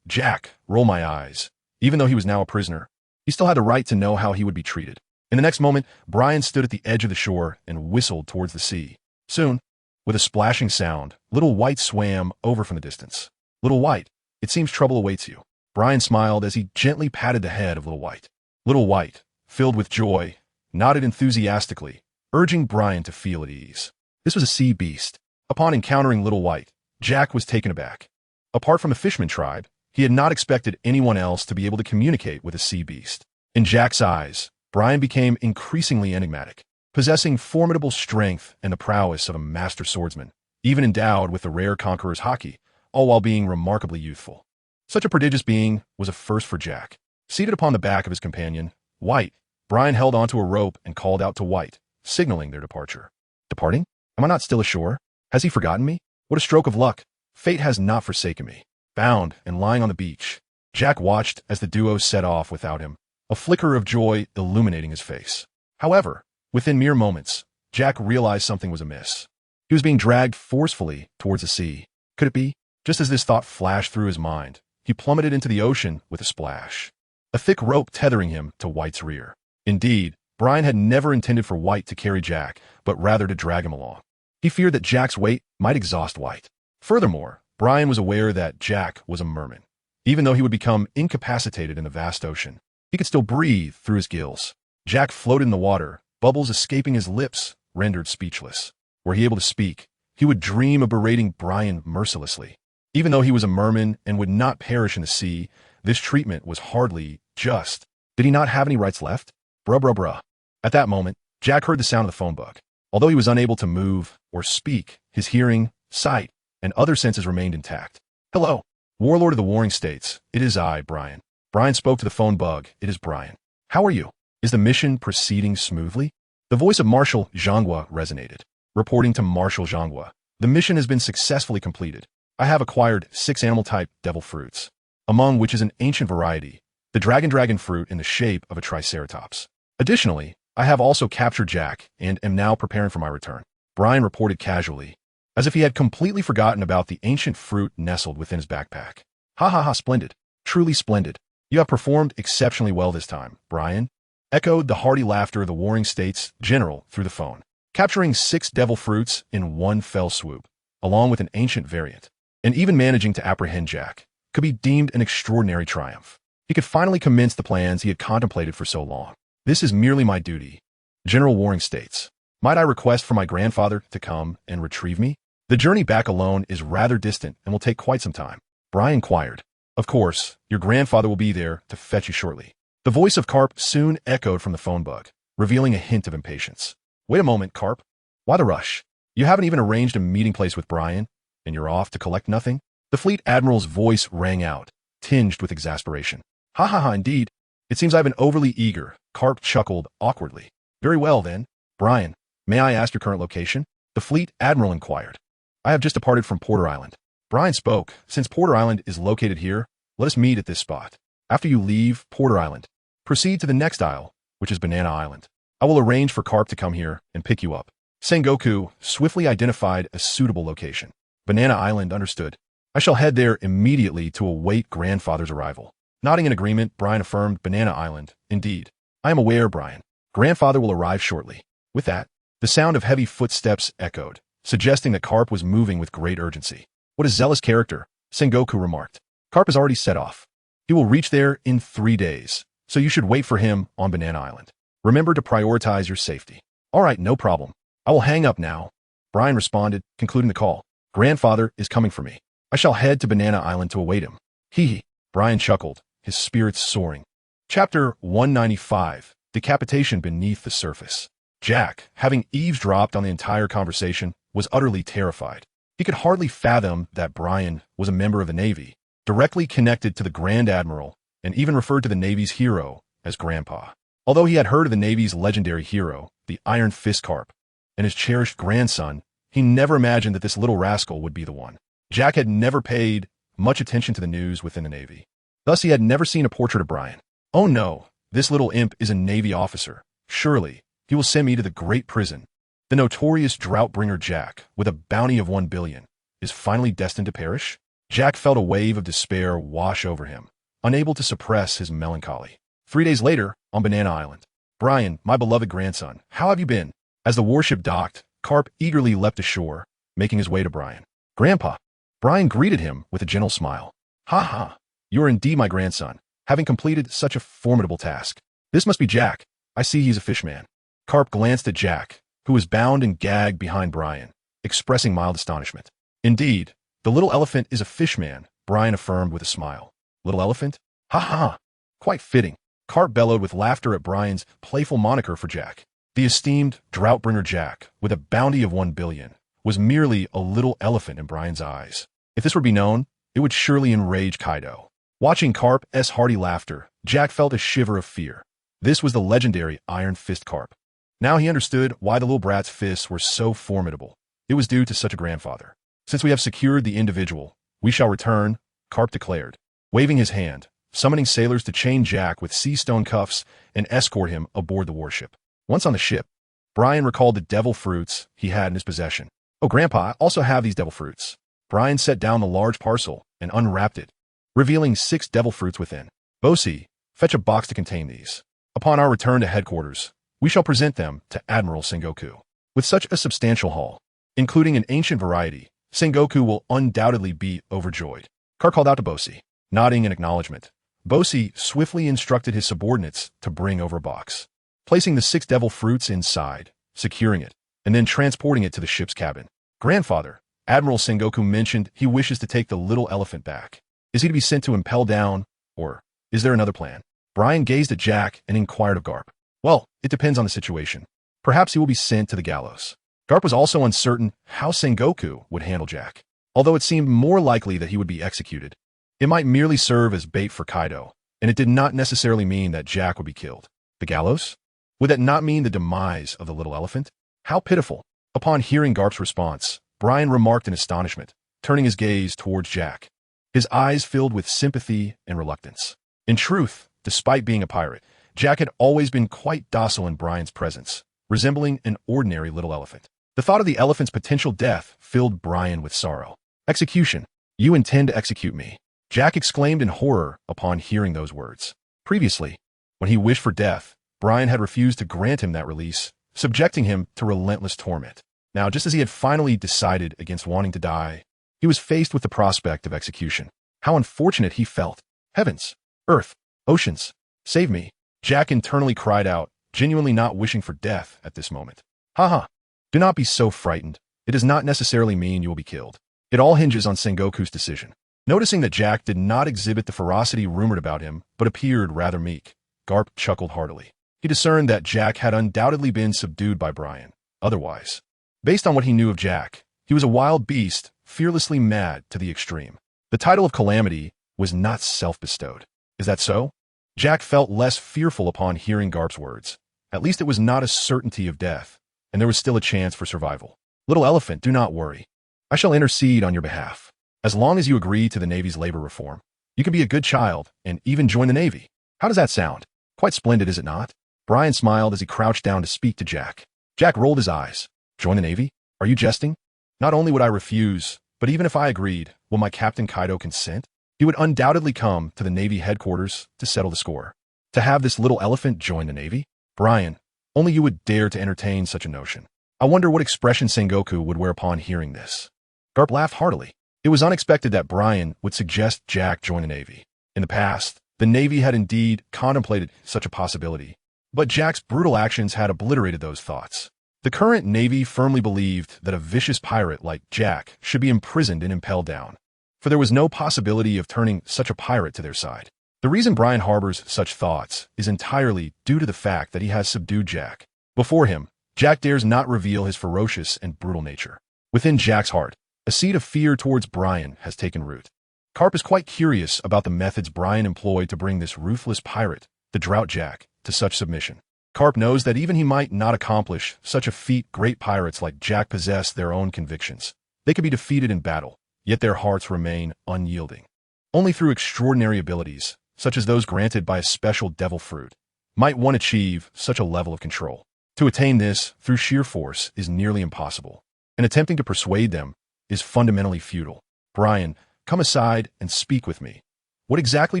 Jack, roll my eyes. Even though he was now a prisoner, he still had the right to know how he would be treated. In the next moment, Brian stood at the edge of the shore and whistled towards the sea. Soon, with a splashing sound, Little White swam over from the distance. Little White, it seems trouble awaits you. Brian smiled as he gently patted the head of Little White. Little White, filled with joy, nodded enthusiastically, urging Brian to feel at ease. This was a sea beast. Upon encountering Little White, Jack was taken aback. Apart from the fisherman tribe, he had not expected anyone else to be able to communicate with a sea beast. In Jack's eyes, Brian became increasingly enigmatic, possessing formidable strength and the prowess of a master swordsman, even endowed with the rare conqueror's haki, all while being remarkably youthful. Such a prodigious being was a first for Jack. Seated upon the back of his companion, White, Brian held onto a rope and called out to White, signaling their departure. Departing? Am I not still ashore? Has he forgotten me? What a stroke of luck. Fate has not forsaken me. Bound and lying on the beach, Jack watched as the duo set off without him, a flicker of joy illuminating his face. However, within mere moments, Jack realized something was amiss. He was being dragged forcefully towards the sea. Could it be? Just as this thought flashed through his mind, he plummeted into the ocean with a splash, a thick rope tethering him to White's rear. Indeed, Brian had never intended for White to carry Jack, but rather to drag him along. He feared that Jack's weight might exhaust White. Furthermore, Brian was aware that Jack was a merman. Even though he would become incapacitated in the vast ocean, he could still breathe through his gills. Jack floated in the water, bubbles escaping his lips, rendered speechless. Were he able to speak, he would dream of berating Brian mercilessly. Even though he was a merman and would not perish in the sea, this treatment was hardly just. Did he not have any rights left? Bruh. At that moment, Jack heard the sound of the phone book. Although he was unable to move or speak, his hearing, sight, and other senses remained intact. Hello, Warlord of the Warring States. It is I, Brian. Brian spoke to the phone bug. It is Brian. How are you? Is the mission proceeding smoothly? The voice of Marshal Zhanghua resonated. Reporting to Marshal Zhanghua, the mission has been successfully completed. I have acquired 6 animal-type devil fruits, among which is an ancient variety, the dragon fruit in the shape of a triceratops. Additionally, I have also captured Jack and am now preparing for my return. Brian reported casually, as if he had completely forgotten about the ancient fruit nestled within his backpack. Ha ha ha, splendid. Truly splendid. You have performed exceptionally well this time, Brian, echoed the hearty laughter of the Warring States general through the phone. Capturing 6 devil fruits in one fell swoop, along with an ancient variant, and even managing to apprehend Jack, could be deemed an extraordinary triumph. He could finally commence the plans he had contemplated for so long. This is merely my duty, General Warring States. Might I request for my grandfather to come and retrieve me? The journey back alone is rather distant and will take quite some time. Brian inquired. Of course, your grandfather will be there to fetch you shortly. The voice of Garp soon echoed from the phone bug, revealing a hint of impatience. Wait a moment, Garp. Why the rush? You haven't even arranged a meeting place with Brian, and you're off to collect nothing? The fleet admiral's voice rang out, tinged with exasperation. Ha ha ha, indeed. It seems I've been overly eager. Garp chuckled awkwardly. Very well, then. Brian, may I ask your current location? The fleet admiral inquired. I have just departed from Porter Island. Brian spoke. Since Porter Island is located here, let us meet at this spot. After you leave Porter Island, proceed to the next isle, which is Banana Island. I will arrange for Garp to come here and pick you up. Sengoku swiftly identified a suitable location. Banana Island, understood. I shall head there immediately to await grandfather's arrival. Nodding in agreement, Brian affirmed Banana Island. Indeed. I am aware, Brian. Grandfather will arrive shortly. With that, the sound of heavy footsteps echoed, suggesting that Garp was moving with great urgency. What a zealous character, Sengoku remarked. Garp has already set off. He will reach there in 3 days, so you should wait for him on Banana Island. Remember to prioritize your safety. All right, no problem. I will hang up now. Brian responded, concluding the call. Grandfather is coming for me. I shall head to Banana Island to await him. Hee. Brian chuckled, his spirits soaring. Chapter 195, Decapitation Beneath the Surface. Jack, having eavesdropped on the entire conversation, was utterly terrified. He could hardly fathom that Brian was a member of the Navy, directly connected to the Grand Admiral, and even referred to the Navy's hero as Grandpa. Although he had heard of the Navy's legendary hero, the Iron Fist Garp, and his cherished grandson, he never imagined that this little rascal would be the one. Jack had never paid much attention to the news within the Navy. Thus, he had never seen a portrait of Brian. Oh no, this little imp is a Navy officer. Surely, he will send me to the great prison. The notorious drought-bringer Jack, with a bounty of 1 billion, is finally destined to perish? Jack felt a wave of despair wash over him, unable to suppress his melancholy. 3 days later, on Banana Island. Brian, my beloved grandson, how have you been? As the warship docked, Garp eagerly leapt ashore, making his way to Brian. Grandpa. Brian greeted him with a gentle smile. Ha ha, you are indeed my grandson, having completed such a formidable task. This must be Jack. I see he's a fishman. Garp glanced at Jack, who was bound and gagged behind Brian, expressing mild astonishment. Indeed, the little elephant is a fishman, Brian affirmed with a smile. Little elephant? Ha ha, quite fitting. Garp bellowed with laughter at Brian's playful moniker for Jack. The esteemed drought-bringer Jack, with a bounty of 1 billion, was merely a little elephant in Brian's eyes. If this were to be known, it would surely enrage Kaido. Watching Garp's hearty laughter, Jack felt a shiver of fear. This was the legendary Iron Fist Garp. Now he understood why the little brat's fists were so formidable. It was due to such a grandfather. Since we have secured the individual, we shall return, Garp declared, waving his hand, summoning sailors to chain Jack with sea stone cuffs and escort him aboard the warship. Once on the ship, Brian recalled the devil fruits he had in his possession. Oh, Grandpa, I also have these devil fruits. Brian set down the large parcel and unwrapped it, revealing 6 devil fruits within. Bosi, fetch a box to contain these. Upon our return to headquarters, we shall present them to Admiral Sengoku. With such a substantial haul, including an ancient variety, Sengoku will undoubtedly be overjoyed. Garp called out to Bosi. Nodding in acknowledgement, Bosi swiftly instructed his subordinates to bring over a box, placing the 6 devil fruits inside, securing it, and then transporting it to the ship's cabin. Grandfather, Admiral Sengoku mentioned he wishes to take the little elephant back. Is he to be sent to impel down, or is there another plan? Brian gazed at Jack and inquired of Garp. Well, it depends on the situation. Perhaps he will be sent to the gallows. Garp was also uncertain how Sengoku would handle Jack. Although it seemed more likely that he would be executed, it might merely serve as bait for Kaido, and it did not necessarily mean that Jack would be killed. The gallows? Would that not mean the demise of the little elephant? How pitiful. Upon hearing Garp's response, Brian remarked in astonishment, turning his gaze towards Jack. His eyes filled with sympathy and reluctance. In truth, Despite being a pirate, Jack had always been quite docile in Brian's presence, resembling an ordinary little elephant. The thought of the elephant's potential death filled Brian with sorrow. Execution. You intend to execute me, Jack exclaimed in horror upon hearing those words. Previously, when he wished for death, Brian had refused to grant him that release, subjecting him to relentless torment. Now, just as he had finally decided against wanting to die, he was faced with the prospect of execution. How unfortunate he felt. Heavens, earth, oceans, save me, Jack internally cried out, genuinely not wishing for death at this moment. Haha, do not be so frightened. It does not necessarily mean you will be killed. It all hinges on Sengoku's decision. Noticing that Jack did not exhibit the ferocity rumored about him, but appeared rather meek, Garp chuckled heartily. He discerned that Jack had undoubtedly been subdued by Brian. Otherwise, based on what he knew of Jack, he was a wild beast, fearlessly mad to the extreme. The title of Calamity was not self-bestowed. Is that so? Jack felt less fearful upon hearing Garp's words. At least it was not a certainty of death, and there was still a chance for survival. Little elephant, do not worry. I shall intercede on your behalf. As long as you agree to the Navy's labor reform, you can be a good child and even join the Navy. How does that sound? Quite splendid, is it not? Brian smiled as he crouched down to speak to Jack. Jack rolled his eyes. Join the Navy? Are you jesting? Not only would I refuse, but even if I agreed, will my Captain Kaido consent? He would undoubtedly come to the Navy headquarters to settle the score. To have this little elephant join the Navy? Brian, only you would dare to entertain such a notion. I wonder what expression Sengoku would wear upon hearing this. Garp laughed heartily. It was unexpected that Brian would suggest Jack join the Navy. In the past, the Navy had indeed contemplated such a possibility, but Jack's brutal actions had obliterated those thoughts. The current Navy firmly believed that a vicious pirate like Jack should be imprisoned and impelled down, for there was no possibility of turning such a pirate to their side. The reason Brian harbors such thoughts is entirely due to the fact that he has subdued Jack. Before him, Jack dares not reveal his ferocious and brutal nature. Within Jack's heart, a seed of fear towards Brian has taken root. Garp is quite curious about the methods Brian employed to bring this ruthless pirate, the Drought Jack, to such submission. Garp knows that even he might not accomplish such a feat, great pirates like Jack possess their own convictions. They could be defeated in battle, yet their hearts remain unyielding. Only through extraordinary abilities, such as those granted by a special devil fruit, might one achieve such a level of control. To attain this through sheer force is nearly impossible, and attempting to persuade them is fundamentally futile. Brian, come aside and speak with me. What exactly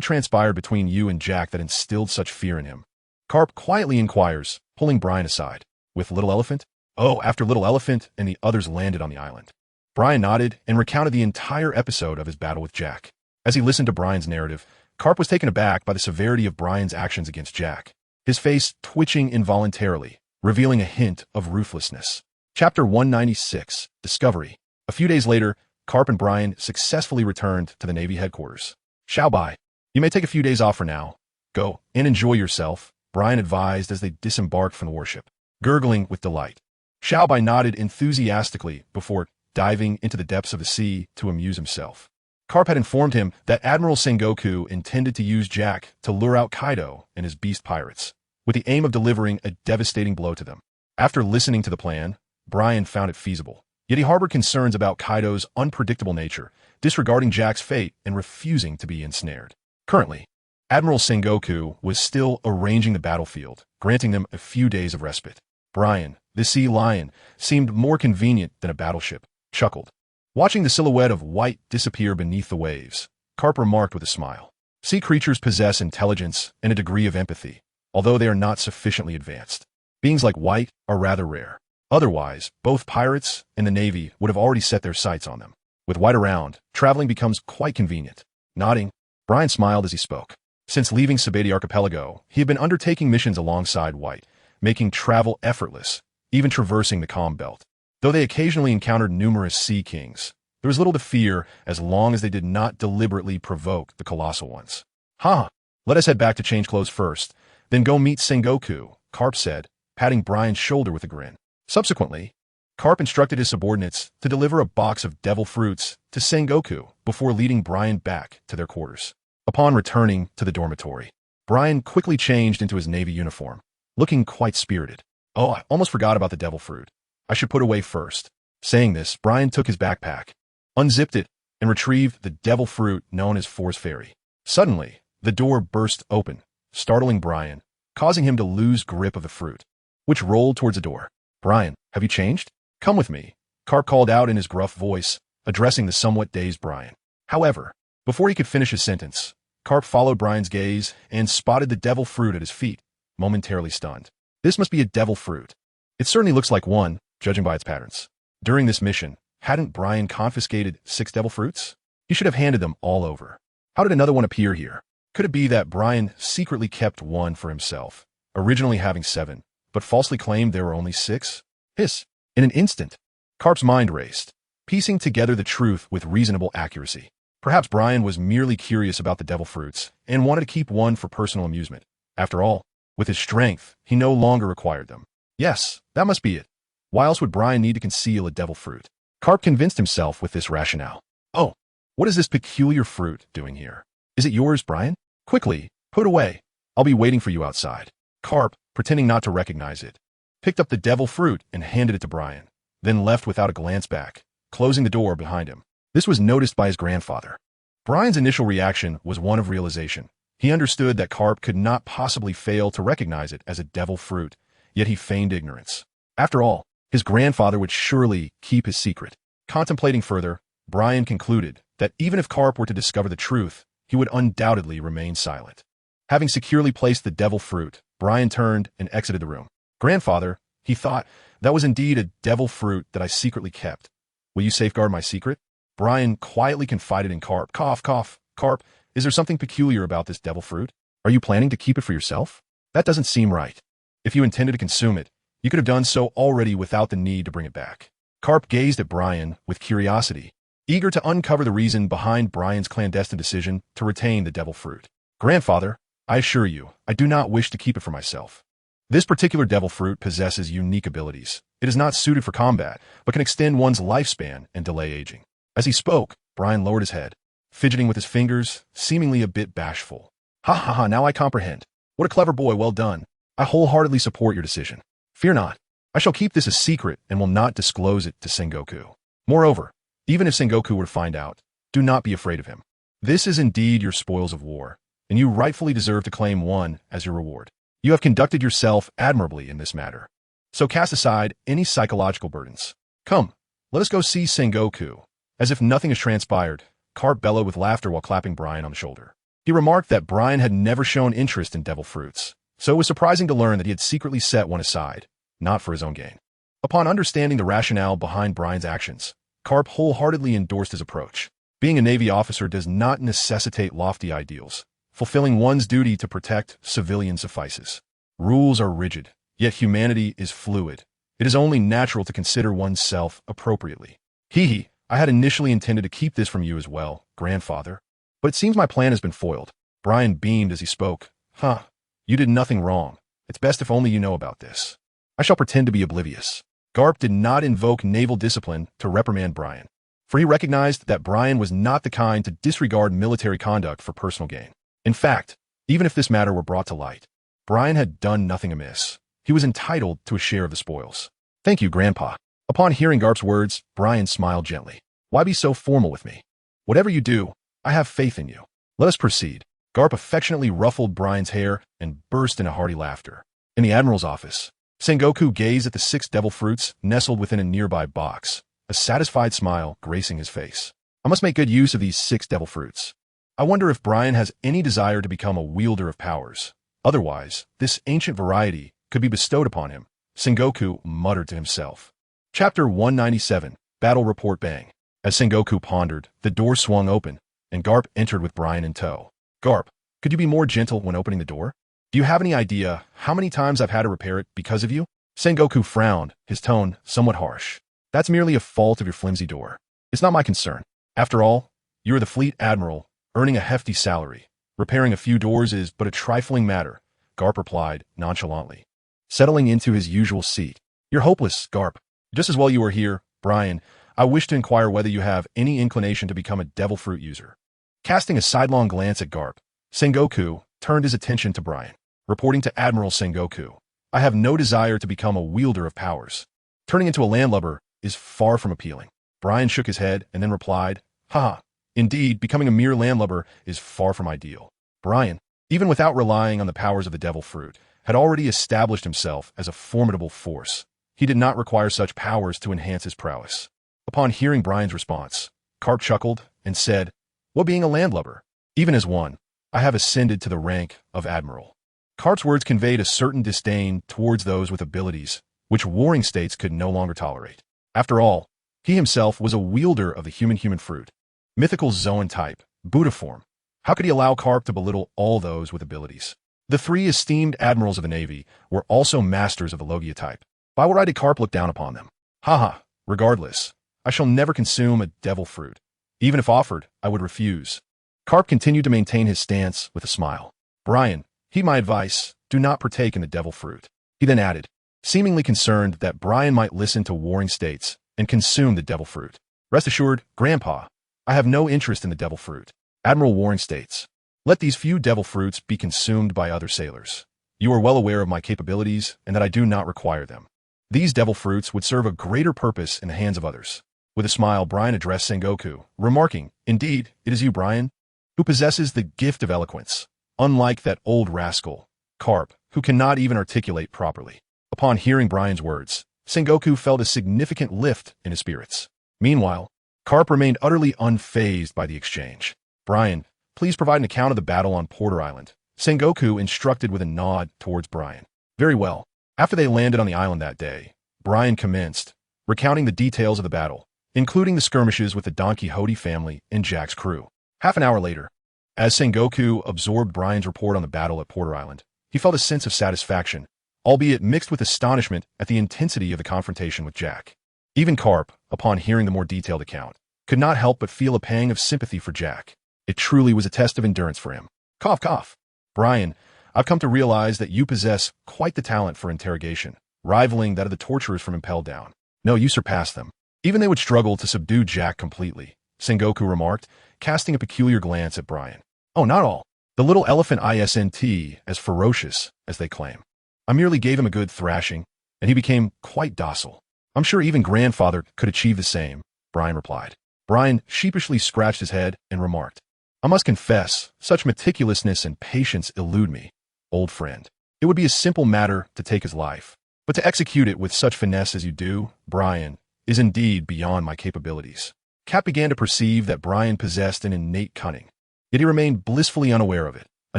transpired between you and Jack that instilled such fear in him? Garp quietly inquires, pulling Brian aside. With Little Elephant? Oh, after Little Elephant and the others landed on the island. Brian nodded and recounted the entire episode of his battle with Jack. As he listened to Brian's narrative, Garp was taken aback by the severity of Brian's actions against Jack, his face twitching involuntarily, revealing a hint of ruthlessness. Chapter 196, Discovery. A few days later, Garp and Brian successfully returned to the Navy headquarters. Xiaobai, you may take a few days off for now. Go and enjoy yourself, Brian advised as they disembarked from the warship, gurgling with delight. Xiaobai nodded enthusiastically before diving into the depths of the sea to amuse himself. Garp had informed him that Admiral Sengoku intended to use Jack to lure out Kaido and his beast pirates, with the aim of delivering a devastating blow to them. After listening to the plan, Brian found it feasible. Yet he harbored concerns about Kaido's unpredictable nature, disregarding Jack's fate and refusing to be ensnared. Currently, Admiral Sengoku was still arranging the battlefield, granting them a few days of respite. Brian, the sea lion, seemed more convenient than a battleship, chuckled. Watching the silhouette of White disappear beneath the waves, Garp remarked with a smile. Sea creatures possess intelligence and a degree of empathy, although they are not sufficiently advanced. Beings like White are rather rare. Otherwise, both pirates and the Navy would have already set their sights on them. With White around, traveling becomes quite convenient. Nodding, Brian smiled as he spoke. Since leaving Sabeti Archipelago, he had been undertaking missions alongside White, making travel effortless, even traversing the calm belt. Though they occasionally encountered numerous sea kings, there was little to fear as long as they did not deliberately provoke the colossal ones. Let us head back to change clothes first, then go meet Sengoku, Garp said, patting Brian's shoulder with a grin. Subsequently, Garp instructed his subordinates to deliver a box of devil fruits to Sengoku before leading Brian back to their quarters. Upon returning to the dormitory, Brian quickly changed into his Navy uniform, looking quite spirited. Oh, I almost forgot about the devil fruit. I should put away first. Saying this, Brian took his backpack, unzipped it, and retrieved the devil fruit known as Force Fairy. Suddenly, the door burst open, startling Brian, causing him to lose grip of the fruit, which rolled towards the door. "Brian, have you changed? Come with me," Garp called out in his gruff voice, addressing the somewhat dazed Brian. However, before he could finish his sentence, Garp followed Brian's gaze and spotted the devil fruit at his feet, momentarily stunned. This must be a devil fruit. It certainly looks like one, judging by its patterns. During this mission, hadn't Brian confiscated 6 devil fruits? He should have handed them all over. How did another one appear here? Could it be that Brian secretly kept one for himself, originally having 7, but falsely claimed there were only 6? Hiss. In an instant, Garp's mind raced, piecing together the truth with reasonable accuracy. Perhaps Brian was merely curious about the devil fruits and wanted to keep one for personal amusement. After all, with his strength, he no longer required them. Yes, that must be it. Why else would Brian need to conceal a devil fruit? Garp convinced himself with this rationale. Oh, what is this peculiar fruit doing here? Is it yours, Brian? Quickly, put away. I'll be waiting for you outside. Garp, pretending not to recognize it, picked up the devil fruit and handed it to Brian, then left without a glance back, closing the door behind him. This was noticed by his grandfather. Brian's initial reaction was one of realization. He understood that Garp could not possibly fail to recognize it as a devil fruit, yet he feigned ignorance. After all, his grandfather would surely keep his secret. Contemplating further, Brian concluded that even if Garp were to discover the truth, he would undoubtedly remain silent. Having securely placed the devil fruit, Brian turned and exited the room. "Grandfather," he thought, "that was indeed a devil fruit that I secretly kept. Will you safeguard my secret?" Brian quietly confided in Garp. Cough, cough. "Garp, is there something peculiar about this devil fruit? Are you planning to keep it for yourself? That doesn't seem right. If you intended to consume it, you could have done so already without the need to bring it back." Garp gazed at Brian with curiosity, eager to uncover the reason behind Brian's clandestine decision to retain the devil fruit. "Grandfather, I assure you, I do not wish to keep it for myself. This particular devil fruit possesses unique abilities. It is not suited for combat, but can extend one's lifespan and delay aging." As he spoke, Brian lowered his head, fidgeting with his fingers, seemingly a bit bashful. "Ha ha ha, now I comprehend. What a clever boy, well done. I wholeheartedly support your decision. Fear not. I shall keep this a secret and will not disclose it to Sengoku. Moreover, even if Sengoku were to find out, do not be afraid of him. This is indeed your spoils of war, and you rightfully deserve to claim one as your reward. You have conducted yourself admirably in this matter. So cast aside any psychological burdens. Come, let us go see Sengoku." As if nothing has transpired, Garp bellowed with laughter while clapping Brian on the shoulder. He remarked that Brian had never shown interest in devil fruits, so it was surprising to learn that he had secretly set one aside, not for his own gain. Upon understanding the rationale behind Brian's actions, Garp wholeheartedly endorsed his approach. Being a Navy officer does not necessitate lofty ideals. Fulfilling one's duty to protect civilians suffices. Rules are rigid, yet humanity is fluid. It is only natural to consider oneself appropriately. He. I had initially intended to keep this from you as well, grandfather. But it seems my plan has been foiled. Brian beamed as he spoke. Huh, you did nothing wrong. It's best if only you know about this. I shall pretend to be oblivious. Garp did not invoke naval discipline to reprimand Brian, for he recognized that Brian was not the kind to disregard military conduct for personal gain. In fact, even if this matter were brought to light, Brian had done nothing amiss. He was entitled to a share of the spoils. Thank you, Grandpa. Upon hearing Garp's words, Brian smiled gently. Why be so formal with me? Whatever you do, I have faith in you. Let us proceed. Garp affectionately ruffled Brian's hair and burst into hearty laughter. In the Admiral's office, Sengoku gazed at the 6 devil fruits nestled within a nearby box, a satisfied smile gracing his face. I must make good use of these 6 devil fruits. I wonder if Brian has any desire to become a wielder of powers. Otherwise, this ancient variety could be bestowed upon him, Sengoku muttered to himself. Chapter 197, Battle Report Bang. As Sengoku pondered, the door swung open, and Garp entered with Brian in tow. Garp, could you be more gentle when opening the door? Do you have any idea how many times I've had to repair it because of you? Sengoku frowned, his tone somewhat harsh. That's merely a fault of your flimsy door. It's not my concern. After all, you are the fleet admiral, earning a hefty salary. Repairing a few doors is but a trifling matter, Garp replied nonchalantly, settling into his usual seat. You're hopeless, Garp. Just as well you are here, Brian. I wish to inquire whether you have any inclination to become a devil fruit user. Casting a sidelong glance at Garp, Sengoku turned his attention to Brian, reporting to Admiral Sengoku. I have no desire to become a wielder of powers. Turning into a landlubber is far from appealing. Brian shook his head and then replied, Haha, indeed, becoming a mere landlubber is far from ideal. Brian, even without relying on the powers of the devil fruit, had already established himself as a formidable force. He did not require such powers to enhance his prowess. Upon hearing Brian's response, Garp chuckled and said, "What being a landlubber? Even as one, I have ascended to the rank of admiral." Garp's words conveyed a certain disdain towards those with abilities which warring states could no longer tolerate. After all, he himself was a wielder of the human fruit, mythical Zoan type, Buddha form. How could he allow Garp to belittle all those with abilities? The three esteemed admirals of the Navy were also masters of the Logia type. Why did Garp look down upon them? Haha, regardless, I shall never consume a devil fruit. Even if offered, I would refuse. Garp continued to maintain his stance with a smile. Brian, heed my advice, do not partake in the devil fruit. He then added, seemingly concerned that Brian might listen to warring states and consume the devil fruit. Rest assured, Grandpa, I have no interest in the devil fruit. Admiral Warring states, let these few devil fruits be consumed by other sailors. You are well aware of my capabilities and that I do not require them. These devil fruits would serve a greater purpose in the hands of others. With a smile, Brian addressed Sengoku, remarking, indeed, it is you, Brian, who possesses the gift of eloquence, unlike that old rascal, Garp, who cannot even articulate properly. Upon hearing Brian's words, Sengoku felt a significant lift in his spirits. Meanwhile, Garp remained utterly unfazed by the exchange. Brian, please provide an account of the battle on Porter Island. Sengoku instructed with a nod towards Brian. Very well. After they landed on the island that day, Brian commenced, recounting the details of the battle, including the skirmishes with the Don Quixote family and Jack's crew. Half an hour later, as Sengoku absorbed Brian's report on the battle at Porter Island, he felt a sense of satisfaction, albeit mixed with astonishment at the intensity of the confrontation with Jack. Even Garp, upon hearing the more detailed account, could not help but feel a pang of sympathy for Jack. It truly was a test of endurance for him. Cough, cough. Brian, I've come to realize that you possess quite the talent for interrogation, rivaling that of the torturers from Impelled Down. No, you surpass them. Even they would struggle to subdue Jack completely, Sengoku remarked, casting a peculiar glance at Brian. Oh, not all. The little elephant isn't as ferocious as they claim. I merely gave him a good thrashing, and he became quite docile. I'm sure even grandfather could achieve the same, Brian replied. Brian sheepishly scratched his head and remarked, I must confess, such meticulousness and patience elude me, old friend. It would be a simple matter to take his life, but to execute it with such finesse as you do, Brian, is indeed beyond my capabilities. Cap began to perceive that Brian possessed an innate cunning, yet he remained blissfully unaware of it, a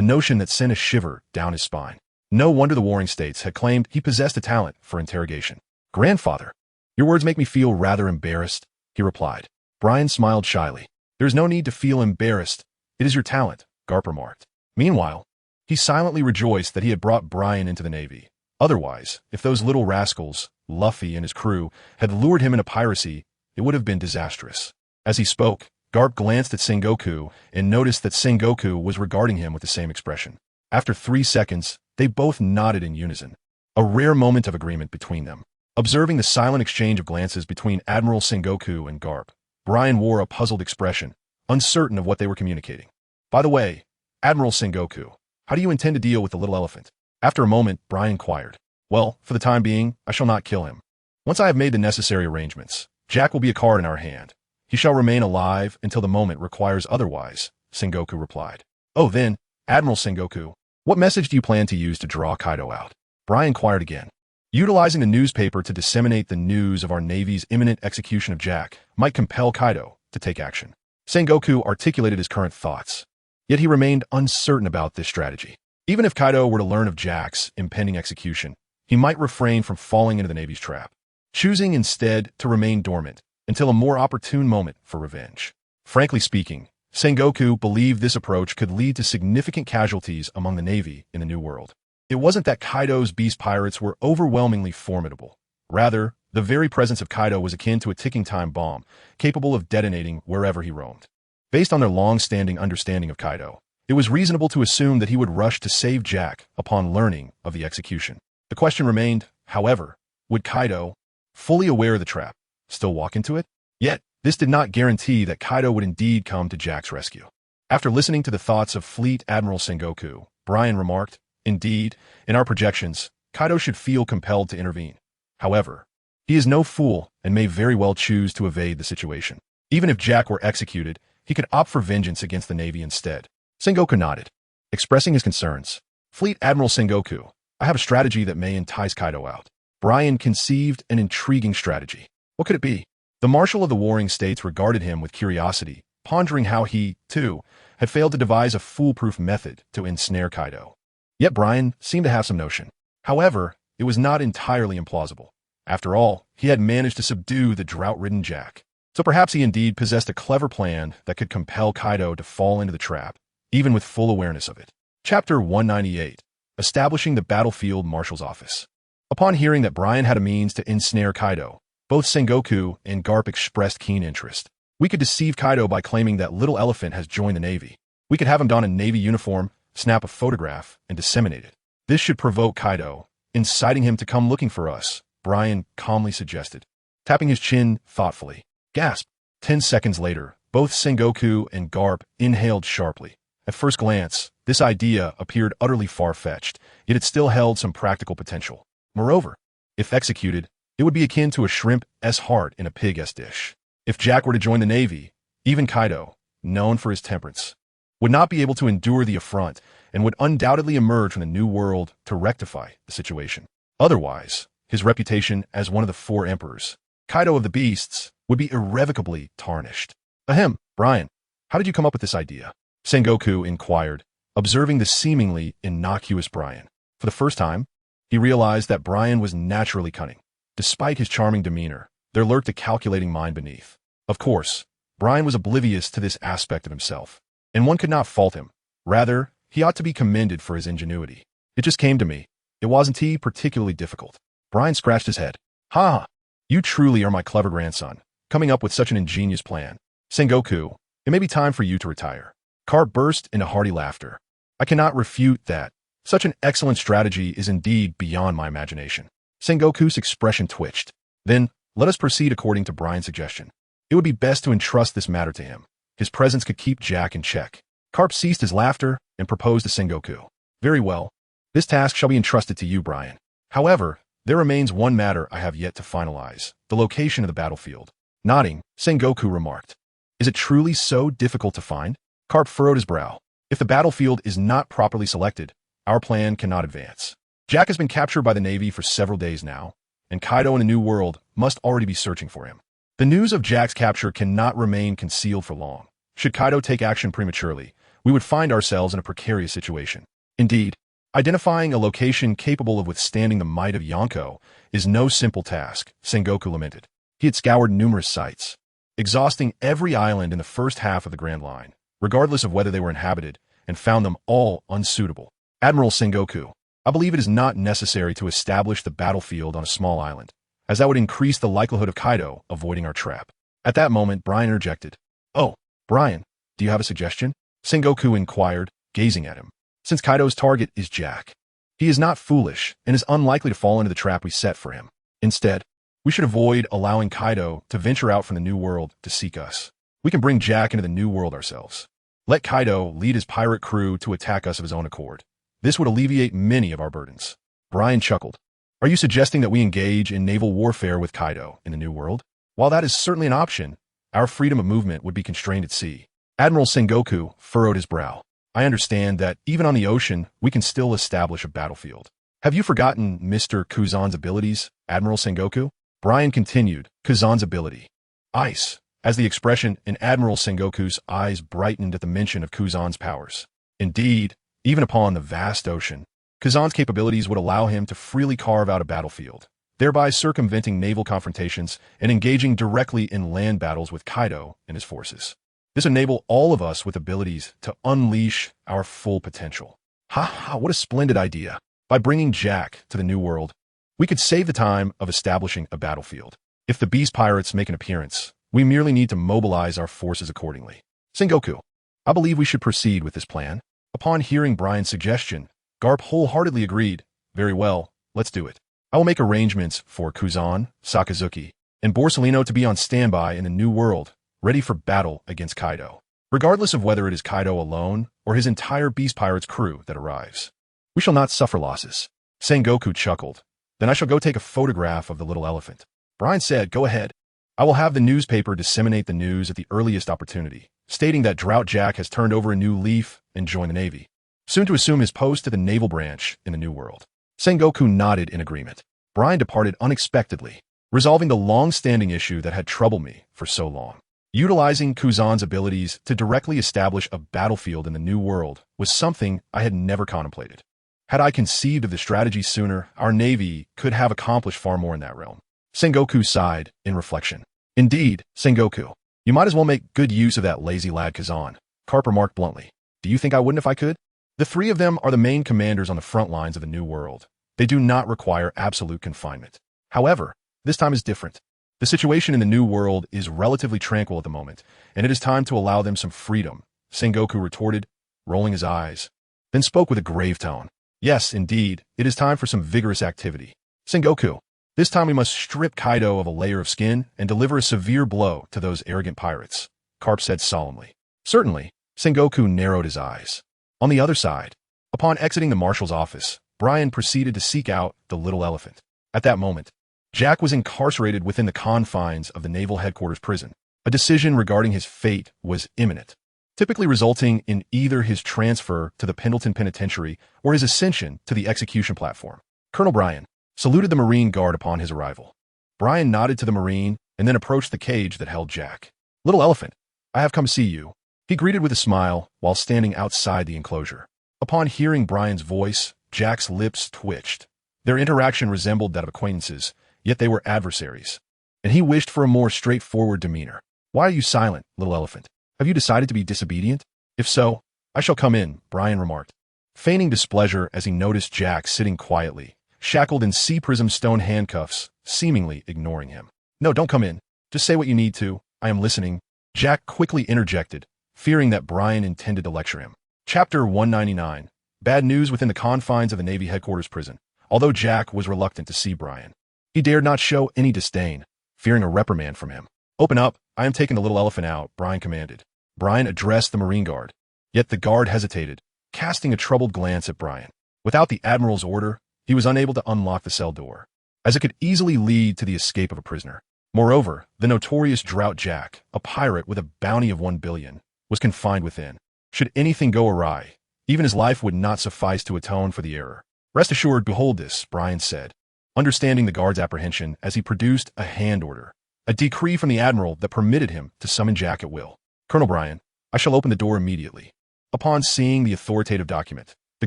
notion that sent a shiver down his spine. No wonder the warring states had claimed he possessed a talent for interrogation. Grandfather, your words make me feel rather embarrassed, he replied. Brian smiled shyly. There is no need to feel embarrassed. It is your talent, Garp remarked. Meanwhile, he silently rejoiced that he had brought Brian into the Navy. Otherwise, if those little rascals, Luffy and his crew, had lured him into piracy, it would have been disastrous. As he spoke, Garp glanced at Sengoku and noticed that Sengoku was regarding him with the same expression. After 3 seconds, they both nodded in unison, a rare moment of agreement between them. Observing the silent exchange of glances between Admiral Sengoku and Garp, Brian wore a puzzled expression, uncertain of what they were communicating. By the way, Admiral Sengoku, how do you intend to deal with the little elephant? After a moment, Brian inquired. Well, for the time being, I shall not kill him. Once I have made the necessary arrangements, Jack will be a card in our hand. He shall remain alive until the moment requires otherwise, Sengoku replied. Oh then, Admiral Sengoku, what message do you plan to use to draw Kaido out? Brian inquired again. Utilizing the newspaper to disseminate the news of our Navy's imminent execution of Jack might compel Kaido to take action. Sengoku articulated his current thoughts, yet he remained uncertain about this strategy. Even if Kaido were to learn of Jack's impending execution, he might refrain from falling into the Navy's trap, choosing instead to remain dormant until a more opportune moment for revenge. Frankly speaking, Sengoku believed this approach could lead to significant casualties among the Navy in the New World. It wasn't that Kaido's beast pirates were overwhelmingly formidable. Rather, the very presence of Kaido was akin to a ticking time bomb, capable of detonating wherever he roamed. Based on their long-standing understanding of Kaido, it was reasonable to assume that he would rush to save Jack upon learning of the execution. The question remained, however, would Kaido, fully aware of the trap, still walk into it? Yet, this did not guarantee that Kaido would indeed come to Jack's rescue. After listening to the thoughts of Fleet Admiral Sengoku, Brian remarked, Indeed, in our projections, Kaido should feel compelled to intervene. However, he is no fool and may very well choose to evade the situation. Even if Jack were executed, he could opt for vengeance against the Navy instead. Sengoku nodded. expressing his concerns. Fleet Admiral Sengoku, I have a strategy that may entice Kaido out. Brian conceived an intriguing strategy. What could it be? The Marshal of the Warring States regarded him with curiosity, pondering how he, too, had failed to devise a foolproof method to ensnare Kaido. Yet Brian seemed to have some notion. However, it was not entirely implausible. After all, he had managed to subdue the drought-ridden Jack. So perhaps he indeed possessed a clever plan that could compel Kaido to fall into the trap, even with full awareness of it. Chapter 198. Establishing the Battlefield Marshal's Office. Upon hearing that Brian had a means to ensnare Kaido, both Sengoku and Garp expressed keen interest. We could deceive Kaido by claiming that Little Elephant has joined the Navy. We could have him don a Navy uniform, snap a photograph, and disseminate it. This should provoke Kaido, inciting him to come looking for us, Brian calmly suggested, tapping his chin thoughtfully. Gasp! 10 seconds later, both Sengoku and Garp inhaled sharply. At first glance, this idea appeared utterly far-fetched, yet it still held some practical potential. Moreover, if executed, it would be akin to a shrimp-s heart in a pig-s dish. If Jack were to join the Navy, even Kaido, known for his temperance, would not be able to endure the affront and would undoubtedly emerge from the New World to rectify the situation. Otherwise, his reputation as one of the four emperors, Kaido of the Beasts, would be irrevocably tarnished. Ahem, Brian, how did you come up with this idea? Sengoku inquired, observing the seemingly innocuous Brian. For the first time, he realized that Brian was naturally cunning. Despite his charming demeanor, there lurked a calculating mind beneath. Of course, Brian was oblivious to this aspect of himself, and one could not fault him. Rather, he ought to be commended for his ingenuity. It just came to me. It wasn't particularly difficult. Brian scratched his head. Ha! You truly are my clever grandson, coming up with such an ingenious plan. Sengoku, it may be time for you to retire. Garp burst into hearty laughter. I cannot refute that. Such an excellent strategy is indeed beyond my imagination. Sengoku's expression twitched. Then, let us proceed according to Brian's suggestion. It would be best to entrust this matter to him. His presence could keep Jack in check. Garp ceased his laughter and proposed to Sengoku. Very well. This task shall be entrusted to you, Brian. However, there remains one matter I have yet to finalize, the location of the battlefield. Nodding, Sengoku remarked. Is it truly so difficult to find? Garp furrowed his brow. If the battlefield is not properly selected, our plan cannot advance. Jack has been captured by the Navy for several days now, and Kaido in the New World must already be searching for him. The news of Jack's capture cannot remain concealed for long. Should Kaido take action prematurely, we would find ourselves in a precarious situation. Indeed, identifying a location capable of withstanding the might of Yonko is no simple task, Sengoku lamented. He had scoured numerous sites, exhausting every island in the first half of the Grand Line, regardless of whether they were inhabited, and found them all unsuitable. Admiral Sengoku, I believe it is not necessary to establish the battlefield on a small island, as that would increase the likelihood of Kaido avoiding our trap. At that moment, Brian interjected. Oh, Brian, do you have a suggestion? Sengoku inquired, gazing at him. Since Kaido's target is Jack, he is not foolish and is unlikely to fall into the trap we set for him. Instead, we should avoid allowing Kaido to venture out from the New World to seek us. We can bring Jack into the New World ourselves. Let Kaido lead his pirate crew to attack us of his own accord. This would alleviate many of our burdens. Brian chuckled. Are you suggesting that we engage in naval warfare with Kaido in the New World? While that is certainly an option, our freedom of movement would be constrained at sea. Admiral Sengoku furrowed his brow. I understand that even on the ocean, we can still establish a battlefield. Have you forgotten Mr. Kuzan's abilities, Admiral Sengoku? Brian continued, Kuzan's ability. Ice, as the expression in Admiral Sengoku's eyes brightened at the mention of Kuzan's powers. Indeed, even upon the vast ocean, Kuzan's capabilities would allow him to freely carve out a battlefield, thereby circumventing naval confrontations and engaging directly in land battles with Kaido and his forces. This would enable all of us with abilities to unleash our full potential. Ha ha, what a splendid idea. By bringing Jack to the New World, we could save the time of establishing a battlefield. If the Beast Pirates make an appearance, we merely need to mobilize our forces accordingly. Sengoku, I believe we should proceed with this plan. Upon hearing Brian's suggestion, Garp wholeheartedly agreed. Very well, let's do it. I will make arrangements for Kuzan, Sakazuki, and Borsalino to be on standby in the New World, ready for battle against Kaido, regardless of whether it is Kaido alone or his entire Beast Pirates crew that arrives. We shall not suffer losses. Sengoku chuckled. Then I shall go take a photograph of the little elephant. Brian said, go ahead. I will have the newspaper disseminate the news at the earliest opportunity, stating that Drought Jack has turned over a new leaf and joined the Navy. soon to assume his post at the naval branch in the New World. Sengoku nodded in agreement. Brian departed unexpectedly, resolving the long-standing issue that had troubled me for so long. Utilizing Kuzan's abilities to directly establish a battlefield in the New World was something I had never contemplated. Had I conceived of the strategy sooner, our Navy could have accomplished far more in that realm. Sengoku sighed in reflection. Indeed, Sengoku, you might as well make good use of that lazy lad Kuzan, Garp remarked bluntly. Do you think I wouldn't if I could? The three of them are the main commanders on the front lines of the New World. They do not require absolute confinement. However, this time is different. The situation in the New World is relatively tranquil at the moment, and it is time to allow them some freedom, Sengoku retorted, rolling his eyes, then spoke with a grave tone. Yes, indeed, it is time for some vigorous activity. Sengoku, this time we must strip Kaido of a layer of skin and deliver a severe blow to those arrogant pirates, Garp said solemnly. Certainly, Sengoku narrowed his eyes. On the other side, upon exiting the marshal's office, Brian proceeded to seek out the little elephant. At that moment, Jack was incarcerated within the confines of the naval headquarters prison. A decision regarding his fate was imminent, typically resulting in either his transfer to the Pendleton Penitentiary or his ascension to the execution platform. Colonel Brian saluted the Marine guard upon his arrival. Brian nodded to the Marine and then approached the cage that held Jack. Little elephant, I have come to see you, he greeted with a smile while standing outside the enclosure. Upon hearing Brian's voice, Jack's lips twitched. Their interaction resembled that of acquaintances, yet they were adversaries, and he wished for a more straightforward demeanor. Why are you silent, little elephant? Have you decided to be disobedient? If so, I shall come in, Brian remarked, feigning displeasure as he noticed Jack sitting quietly, shackled in sea prism stone handcuffs, seemingly ignoring him. No, don't come in. Just say what you need to. I am listening. Jack quickly interjected, fearing that Brian intended to lecture him. Chapter 199. Bad news within the confines of the Navy headquarters prison. Although Jack was reluctant to see Brian, he dared not show any disdain, fearing a reprimand from him. Open up, I am taking the little elephant out, Brian commanded. Brian addressed the Marine guard, yet the guard hesitated, casting a troubled glance at Brian. Without the Admiral's order, he was unable to unlock the cell door, as it could easily lead to the escape of a prisoner. Moreover, the notorious Drought Jack, a pirate with a bounty of 1 billion, was confined within. Should anything go awry, even his life would not suffice to atone for the error. Rest assured, behold this, Brian said, understanding the guard's apprehension as he produced a hand order, a decree from the Admiral that permitted him to summon Jack at will. Colonel Brian, I shall open the door immediately. Upon seeing the authoritative document, the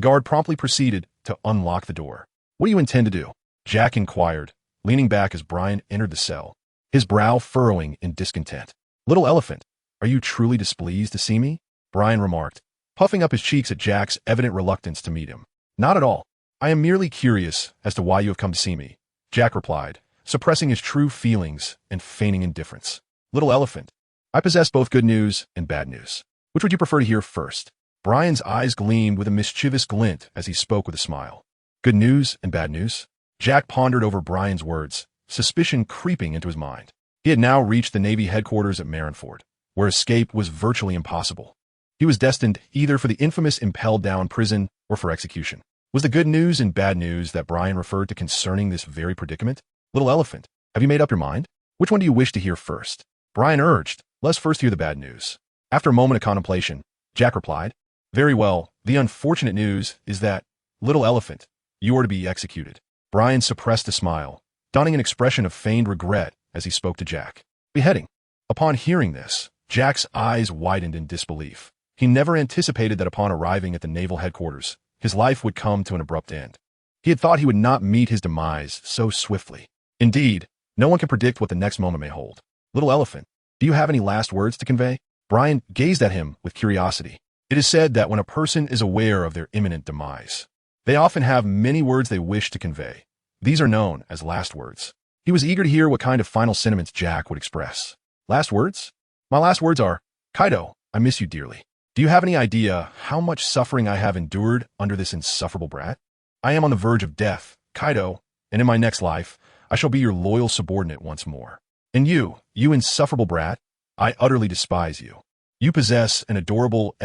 guard promptly proceeded to unlock the door. What do you intend to do? Jack inquired, leaning back as Brian entered the cell, his brow furrowing in discontent. Little elephant, are you truly displeased to see me? Brian remarked, puffing up his cheeks at Jack's evident reluctance to meet him. Not at all. I am merely curious as to why you have come to see me, Jack replied, suppressing his true feelings and feigning indifference. Little elephant, I possess both good news and bad news. Which would you prefer to hear first? Brian's eyes gleamed with a mischievous glint as he spoke with a smile. Good news and bad news? Jack pondered over Brian's words, suspicion creeping into his mind. He had now reached the Navy headquarters at Marineford, where escape was virtually impossible. He was destined either for the infamous impelled-down prison or for execution. Was the good news and bad news that Brian referred to concerning this very predicament? Little elephant, have you made up your mind? Which one do you wish to hear first? Brian urged, let's first hear the bad news. After a moment of contemplation, Jack replied, very well, the unfortunate news is that, little elephant, you are to be executed. Brian suppressed a smile, donning an expression of feigned regret as he spoke to Jack. Beheading. Upon hearing this, Jack's eyes widened in disbelief. He never anticipated that upon arriving at the naval headquarters, his life would come to an abrupt end. He had thought he would not meet his demise so swiftly. Indeed, no one can predict what the next moment may hold. Little elephant, do you have any last words to convey? Brian gazed at him with curiosity. It is said that when a person is aware of their imminent demise, they often have many words they wish to convey. These are known as last words. He was eager to hear what kind of final sentiments Jack would express. Last words? My last words are, Kaido, I miss you dearly. Do you have any idea how much suffering I have endured under this insufferable brat? I am on the verge of death, Kaido, and in my next life, I shall be your loyal subordinate once more. And you insufferable brat, I utterly despise you. You possess an adorable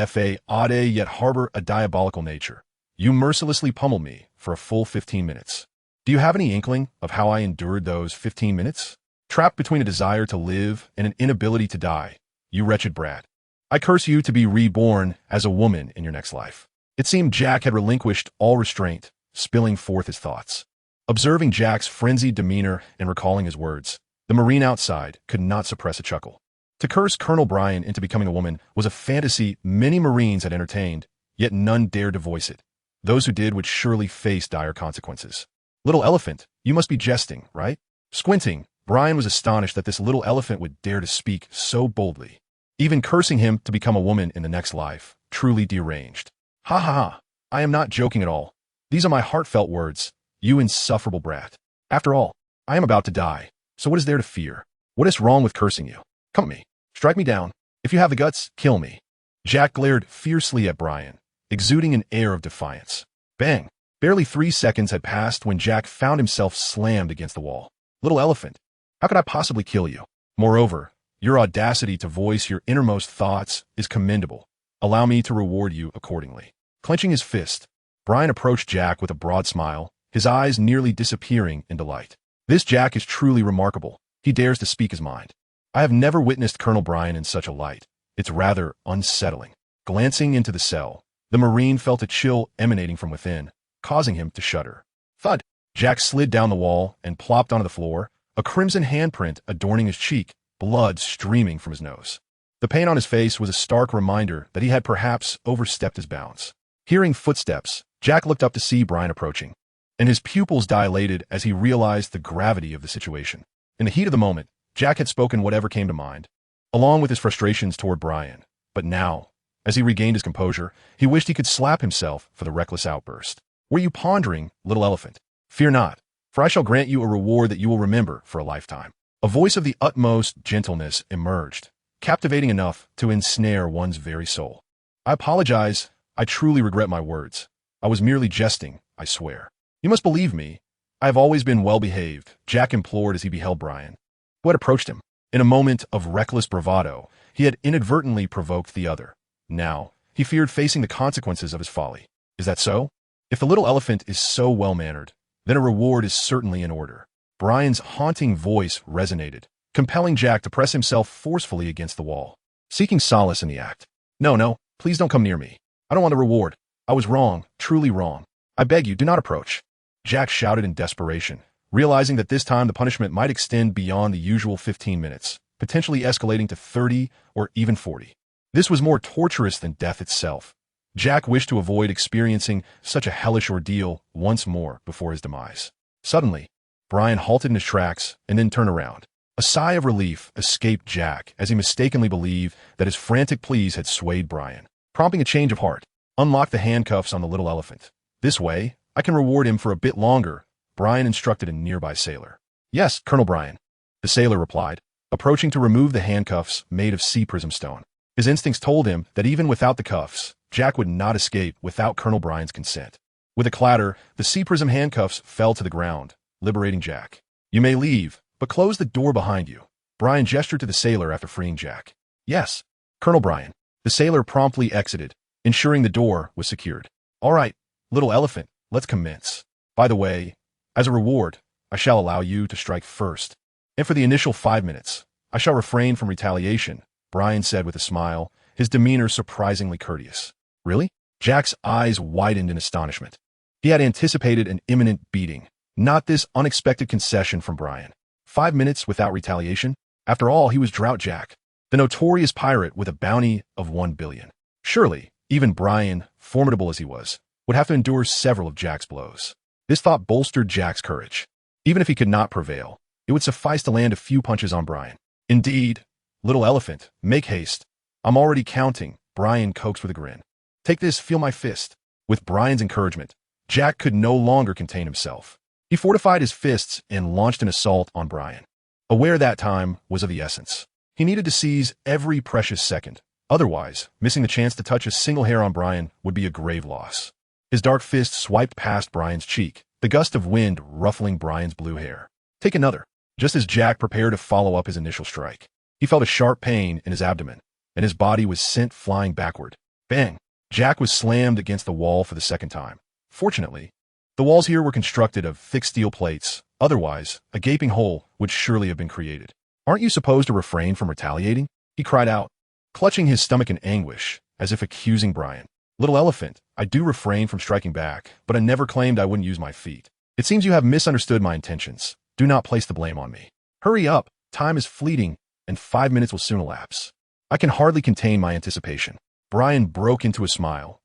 odd yet harbor a diabolical nature. You mercilessly pummel me for a full 15 minutes. Do you have any inkling of how I endured those 15 minutes? Trapped between a desire to live and an inability to die, you wretched brat. I curse you to be reborn as a woman in your next life. It seemed Jack had relinquished all restraint, spilling forth his thoughts. Observing Jack's frenzied demeanor and recalling his words, the Marine outside could not suppress a chuckle. To curse Colonel Bryan into becoming a woman was a fantasy many Marines had entertained, yet none dared to voice it. Those who did would surely face dire consequences. Little elephant, you must be jesting, right? Squinting, Bryan was astonished that this little elephant would dare to speak so boldly. Even cursing him to become a woman in the next life, truly deranged. Ha ha ha, I am not joking at all. These are my heartfelt words, you insufferable brat. After all, I am about to die, so what is there to fear? What is wrong with cursing you? Come at me. Strike me down. If you have the guts, kill me. Jack glared fiercely at Bryan, exuding an air of defiance. Bang! Barely 3 seconds had passed when Jack found himself slammed against the wall. Little elephant, how could I possibly kill you? Moreover, your audacity to voice your innermost thoughts is commendable. Allow me to reward you accordingly. Clenching his fist, Bryan approached Jack with a broad smile, his eyes nearly disappearing in delight. This Jack is truly remarkable. He dares to speak his mind. I have never witnessed Colonel Bryan in such a light. It's rather unsettling. Glancing into the cell, the Marine felt a chill emanating from within, causing him to shudder. Thud! Jack slid down the wall and plopped onto the floor, a crimson handprint adorning his cheek, blood streaming from his nose. The pain on his face was a stark reminder that he had perhaps overstepped his bounds. Hearing footsteps, Jack looked up to see Bryan approaching, and his pupils dilated as he realized the gravity of the situation. In the heat of the moment, Jack had spoken whatever came to mind, along with his frustrations toward Bryan. But now, as he regained his composure, he wished he could slap himself for the reckless outburst. Were you pondering, little elephant? Fear not, for I shall grant you a reward that you will remember for a lifetime. A voice of the utmost gentleness emerged, captivating enough to ensnare one's very soul. I apologize. I truly regret my words. I was merely jesting, I swear. You must believe me. I have always been well-behaved, Jack implored as he beheld Bryan, who had approached him. In a moment of reckless bravado, he had inadvertently provoked the other. Now, he feared facing the consequences of his folly. Is that so? If the little elephant is so well-mannered, then a reward is certainly in order. Bryan's haunting voice resonated, compelling Jack to press himself forcefully against the wall, seeking solace in the act. No, please don't come near me. I don't want a reward. I was wrong, truly wrong. I beg you, do not approach. Jack shouted in desperation, realizing that this time the punishment might extend beyond the usual 15 minutes, potentially escalating to 30 or even 40. This was more torturous than death itself. Jack wished to avoid experiencing such a hellish ordeal once more before his demise. Suddenly, Bryan halted in his tracks and then turned around. A sigh of relief escaped Jack as he mistakenly believed that his frantic pleas had swayed Bryan, prompting a change of heart. Unlock the handcuffs on the little elephant. This way, I can reward him for a bit longer, Bryan instructed a nearby sailor. Yes, Colonel Bryan, the sailor replied, approaching to remove the handcuffs made of sea prism stone. His instincts told him that even without the cuffs, Jack would not escape without Colonel Bryan's consent. With a clatter, the sea prism handcuffs fell to the ground, liberating Jack. You may leave, but close the door behind you. Bryan gestured to the sailor after freeing Jack. Yes, Colonel Bryan. The sailor promptly exited, ensuring the door was secured. All right, little elephant, let's commence. By the way, as a reward, I shall allow you to strike first. And for the initial 5 minutes, I shall refrain from retaliation, Bryan said with a smile, his demeanor surprisingly courteous. Really? Jack's eyes widened in astonishment. He had anticipated an imminent beating, not this unexpected concession from Bryan. 5 minutes without retaliation? After all, he was Drought Jack, the notorious pirate with a bounty of 1 billion. Surely, even Bryan, formidable as he was, would have to endure several of Jack's blows. This thought bolstered Jack's courage. Even if he could not prevail, it would suffice to land a few punches on Bryan. Indeed, little elephant, make haste. I'm already counting, Bryan coaxed with a grin. Take this, feel my fist. With Bryan's encouragement, Jack could no longer contain himself. He fortified his fists and launched an assault on Bryan. Aware that time was of the essence. He needed to seize every precious second. Otherwise, missing the chance to touch a single hair on Bryan would be a grave loss. His dark fist swiped past Bryan's cheek, the gust of wind ruffling Bryan's blue hair. Take another. Just as Jack prepared to follow up his initial strike, he felt a sharp pain in his abdomen, and his body was sent flying backward. Bang! Jack was slammed against the wall for the second time. Fortunately, the walls here were constructed of thick steel plates. Otherwise, a gaping hole would surely have been created. Aren't you supposed to refrain from retaliating? He cried out, clutching his stomach in anguish, as if accusing Bryan. Little elephant, I do refrain from striking back, but I never claimed I wouldn't use my feet. It seems you have misunderstood my intentions. Do not place the blame on me. Hurry up, time is fleeting, and 5 minutes will soon elapse. I can hardly contain my anticipation. Brian broke into a smile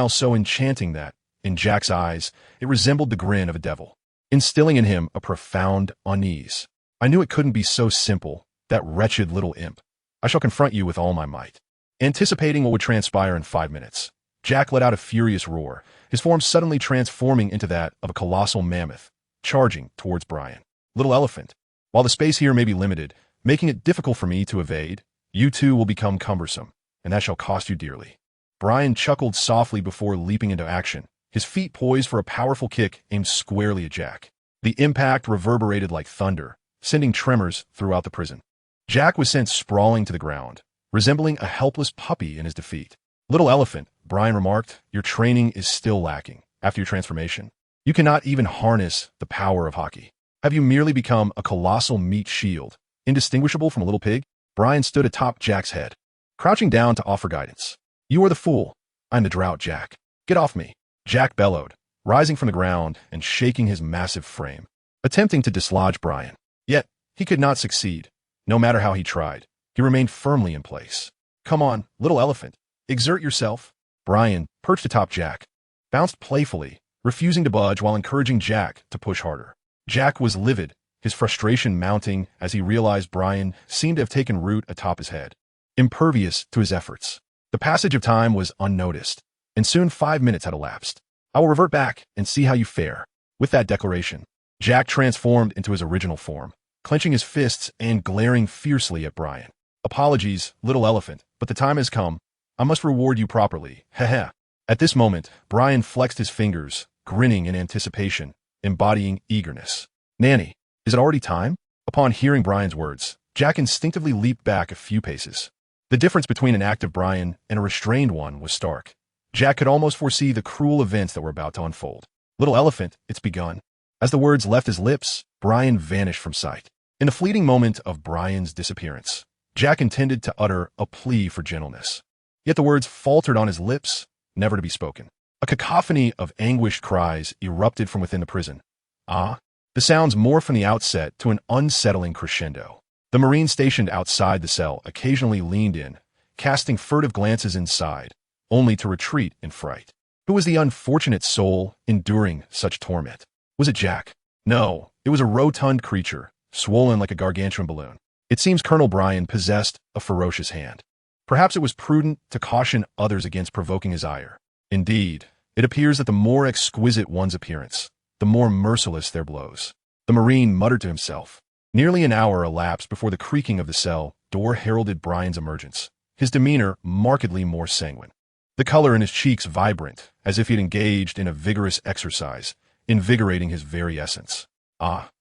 so enchanting that, in Jack's eyes, it resembled the grin of a devil, instilling in him a profound unease. I knew it couldn't be so simple, that wretched little imp. I shall confront you with all my might. Anticipating what would transpire in 5 minutes, Jack let out a furious roar, his form suddenly transforming into that of a colossal mammoth, charging towards Brian. Little elephant, while the space here may be limited, making it difficult for me to evade, you too will become cumbersome, and that shall cost you dearly. Brian chuckled softly before leaping into action, his feet poised for a powerful kick aimed squarely at Jack. The impact reverberated like thunder, sending tremors throughout the prison. Jack was sent sprawling to the ground, resembling a helpless puppy in his defeat. Little elephant, Brian remarked, your training is still lacking. After your transformation, you cannot even harness the power of hockey. Have you merely become a colossal meat shield, indistinguishable from a little pig? Brian stood atop Jack's head, crouching down to offer guidance. You are the fool. I'm the drought, Jack. Get off me. Jack bellowed, rising from the ground and shaking his massive frame, attempting to dislodge Brian. Yet, he could not succeed. No matter how he tried, he remained firmly in place. Come on, little elephant. Exert yourself. Brian, perched atop Jack, bounced playfully, refusing to budge while encouraging Jack to push harder. Jack was livid, his frustration mounting as he realized Brian seemed to have taken root atop his head, impervious to his efforts. The passage of time was unnoticed, and soon 5 minutes had elapsed. I will revert back and see how you fare. With that declaration, Jack transformed into his original form, clenching his fists and glaring fiercely at Brian. Apologies, little elephant, but the time has come. I must reward you properly. Heh. At this moment, Brian flexed his fingers, grinning in anticipation, embodying eagerness. Nanny, is it already time? Upon hearing Brian's words, Jack instinctively leaped back a few paces. The difference between an active Brian and a restrained one was stark. Jack could almost foresee the cruel events that were about to unfold. Little elephant, it's begun. As the words left his lips, Brian vanished from sight. In the fleeting moment of Brian's disappearance, Jack intended to utter a plea for gentleness. Yet the words faltered on his lips, never to be spoken. A cacophony of anguished cries erupted from within the prison. The sounds morphed from the outset to an unsettling crescendo. The Marine stationed outside the cell occasionally leaned in, casting furtive glances inside, only to retreat in fright. Who was the unfortunate soul enduring such torment? Was it Jack? No, it was a rotund creature, swollen like a gargantuan balloon. It seems Colonel Brian possessed a ferocious hand. Perhaps it was prudent to caution others against provoking his ire. Indeed, it appears that the more exquisite one's appearance, the more merciless their blows. The Marine muttered to himself. Nearly an hour elapsed before the creaking of the cell door heralded Brian's emergence, his demeanor markedly more sanguine. The color in his cheeks vibrant, as if he had engaged in a vigorous exercise, invigorating his very essence.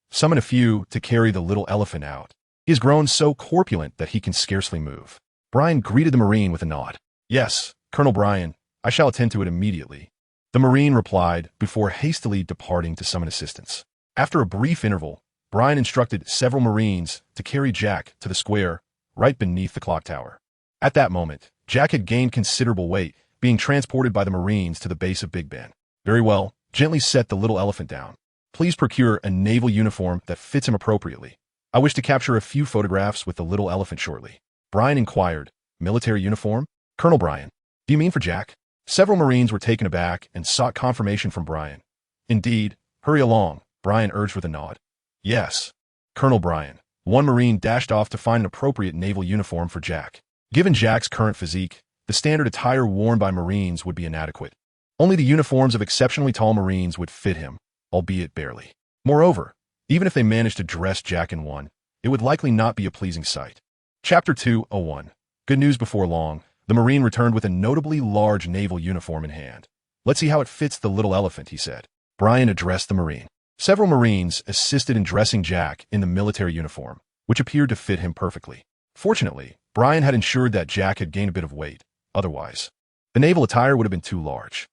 Summon a few to carry the little elephant out. He has grown so corpulent that he can scarcely move. Brian greeted the Marine with a nod. Yes, Colonel Brian, I shall attend to it immediately. The Marine replied before hastily departing to summon assistance. After a brief interval, Brian instructed several Marines to carry Jack to the square right beneath the clock tower. At that moment, Jack had gained considerable weight, being transported by the Marines to the base of Big Ben. Very well, gently set the little elephant down. Please procure a naval uniform that fits him appropriately. I wish to capture a few photographs with the little elephant shortly. Brian inquired, military uniform? Colonel Brian, do you mean for Jack? Several Marines were taken aback and sought confirmation from Brian. Indeed, hurry along, Brian urged with a nod. Yes, Colonel Brian. One Marine dashed off to find an appropriate naval uniform for Jack. Given Jack's current physique, the standard attire worn by Marines would be inadequate. Only the uniforms of exceptionally tall Marines would fit him, albeit barely. Moreover, even if they managed to dress Jack in one, it would likely not be a pleasing sight. Chapter 201. Good news before long. The Marine returned with a notably large naval uniform in hand. Let's see how it fits the little elephant, he said. Brian addressed the Marine. Several Marines assisted in dressing Jack in the military uniform, which appeared to fit him perfectly. Fortunately, Brian had ensured that Jack had gained a bit of weight. Otherwise, the naval attire would have been too large.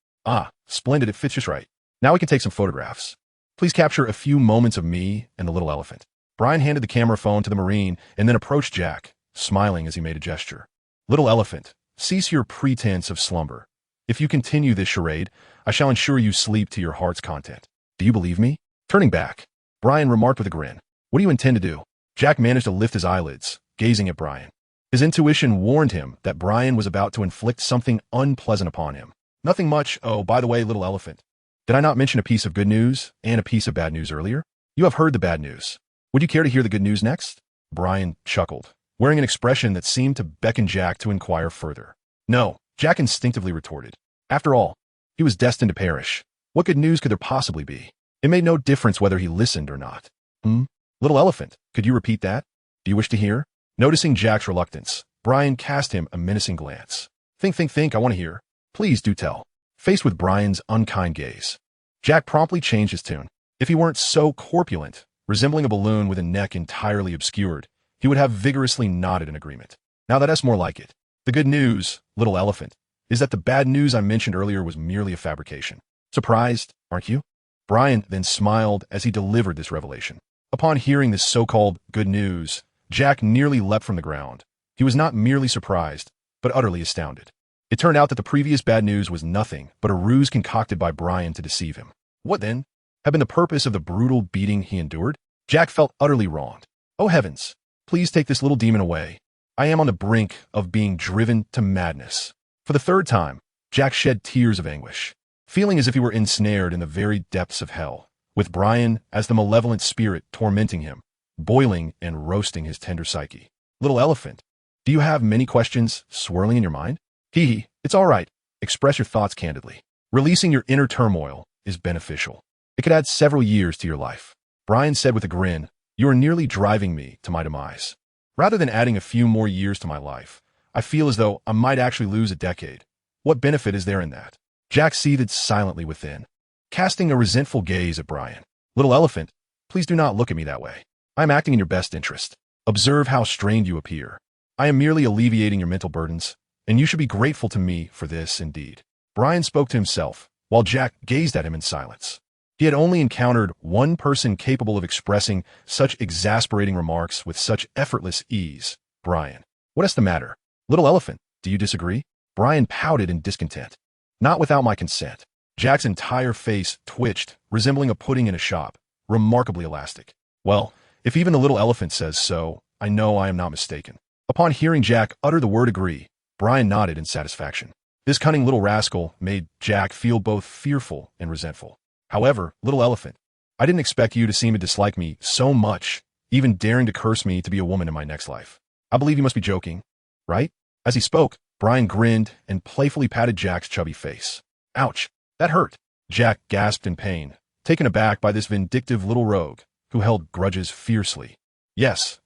Splendid, it fits just right. Now we can take some photographs. Please capture a few moments of me and the little elephant. Brian handed the camera phone to the Marine and then approached Jack, smiling as he made a gesture. Little elephant, cease your pretense of slumber. If you continue this charade, I shall ensure you sleep to your heart's content. Do you believe me? Turning back, Brian remarked with a grin. What do you intend to do? Jack managed to lift his eyelids, gazing at Brian. His intuition warned him that Brian was about to inflict something unpleasant upon him. Nothing much. Oh, by the way, little elephant. Did I not mention a piece of good news and a piece of bad news earlier? You have heard the bad news. Would you care to hear the good news next? Brian chuckled, wearing an expression that seemed to beckon Jack to inquire further. No, Jack instinctively retorted. After all, he was destined to perish. What good news could there possibly be? It made no difference whether he listened or not. Little elephant, could you repeat that? Do you wish to hear? Noticing Jack's reluctance, Brian cast him a menacing glance. Think, I want to hear. Please do tell. Faced with Brian's unkind gaze, Jack promptly changed his tune. If he weren't so corpulent, resembling a balloon with a neck entirely obscured, he would have vigorously nodded in agreement. Now that's more like it. The good news, little elephant, is that the bad news I mentioned earlier was merely a fabrication. Surprised, aren't you? Brian then smiled as he delivered this revelation. Upon hearing this so-called good news, Jack nearly leapt from the ground. He was not merely surprised, but utterly astounded. It turned out that the previous bad news was nothing but a ruse concocted by Brian to deceive him. What, then, had been the purpose of the brutal beating he endured? Jack felt utterly wronged. Oh heavens, please take this little demon away. I am on the brink of being driven to madness. For the third time, Jack shed tears of anguish, feeling as if he were ensnared in the very depths of hell, with Brian as the malevolent spirit tormenting him, boiling and roasting his tender psyche. Little elephant, do you have many questions swirling in your mind? He, it's all right. Express your thoughts candidly. Releasing your inner turmoil is beneficial. It could add several years to your life. Brian said with a grin, you are nearly driving me to my demise. Rather than adding a few more years to my life, I feel as though I might actually lose a decade. What benefit is there in that? Jack seethed silently within, casting a resentful gaze at Brian. Little elephant, please do not look at me that way. I am acting in your best interest. Observe how strained you appear. I am merely alleviating your mental burdens, and you should be grateful to me for this indeed. Brian spoke to himself, while Jack gazed at him in silence. He had only encountered one person capable of expressing such exasperating remarks with such effortless ease. Brian. What is the matter? Little elephant, do you disagree? Brian pouted in discontent. Not without my consent. Jack's entire face twitched, resembling a pudding in a shop, remarkably elastic. Well, if even the little elephant says so, I know I am not mistaken. Upon hearing Jack utter the word agree, Brian nodded in satisfaction. This cunning little rascal made Jack feel both fearful and resentful. However, little elephant, I didn't expect you to seem to dislike me so much, even daring to curse me to be a woman in my next life. I believe you must be joking, right? As he spoke, Brian grinned and playfully patted Jack's chubby face. Ouch, that hurt. Jack gasped in pain, taken aback by this vindictive little rogue, who held grudges fiercely. Yes,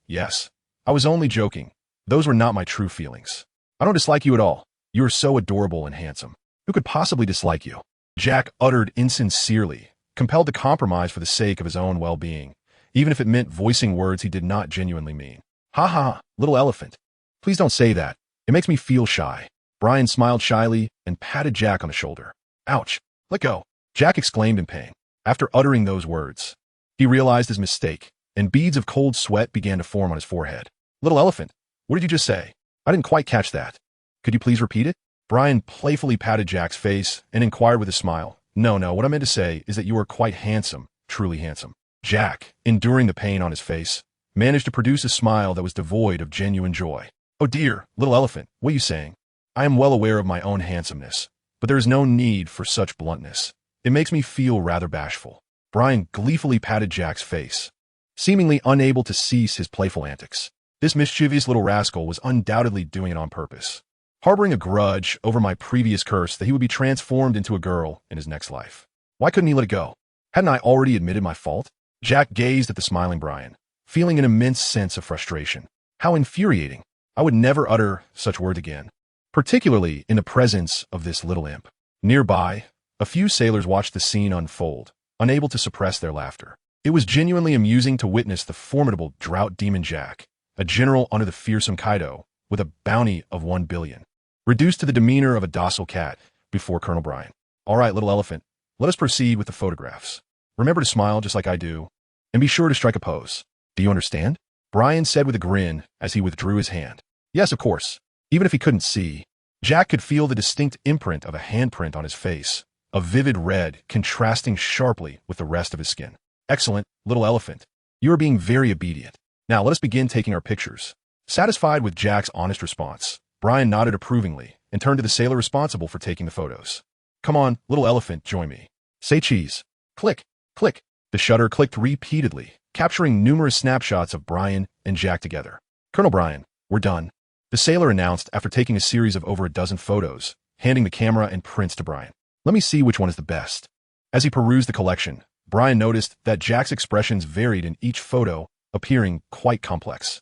I was only joking. Those were not my true feelings. I don't dislike you at all. You are so adorable and handsome. Who could possibly dislike you? Jack uttered insincerely, compelled to compromise for the sake of his own well-being, even if it meant voicing words he did not genuinely mean. Ha, little elephant. Please don't say that. It makes me feel shy. Brian smiled shyly and patted Jack on the shoulder. Ouch. Let go. Jack exclaimed in pain. After uttering those words, he realized his mistake, and beads of cold sweat began to form on his forehead. Little elephant, what did you just say? I didn't quite catch that. Could you please repeat it? Brian playfully patted Jack's face and inquired with a smile. No, what I meant to say is that you are quite handsome, truly handsome. Jack, enduring the pain on his face, managed to produce a smile that was devoid of genuine joy. Oh dear, little elephant, what are you saying? I am well aware of my own handsomeness, but there is no need for such bluntness. It makes me feel rather bashful. Brian gleefully patted Jack's face, seemingly unable to cease his playful antics. This mischievous little rascal was undoubtedly doing it on purpose, harboring a grudge over my previous curse that he would be transformed into a girl in his next life. Why couldn't he let it go? Hadn't I already admitted my fault? Jack gazed at the smiling Brian, feeling an immense sense of frustration. How infuriating. I would never utter such words again, particularly in the presence of this little imp. Nearby, a few sailors watched the scene unfold, unable to suppress their laughter. It was genuinely amusing to witness the formidable drought demon Jack, a general under the fearsome Kaido, with a bounty of 1 billion, reduced to the demeanor of a docile cat before Colonel Brian. All right, little elephant, let us proceed with the photographs. Remember to smile just like I do, and be sure to strike a pose. Do you understand? Brian said with a grin as he withdrew his hand. Yes, of course. Even if he couldn't see, Jack could feel the distinct imprint of a handprint on his face, a vivid red contrasting sharply with the rest of his skin. Excellent, little elephant. You are being very obedient. Now let us begin taking our pictures. Satisfied with Jack's honest response, Brian nodded approvingly and turned to the sailor responsible for taking the photos. Come on, little elephant, join me. Say cheese. Click, click. The shutter clicked repeatedly, capturing numerous snapshots of Brian and Jack together. Colonel Brian, we're done, the sailor announced after taking a series of over a dozen photos, handing the camera and prints to Brian. Let me see which one is the best. As he perused the collection, Brian noticed that Jack's expressions varied in each photo, appearing quite complex.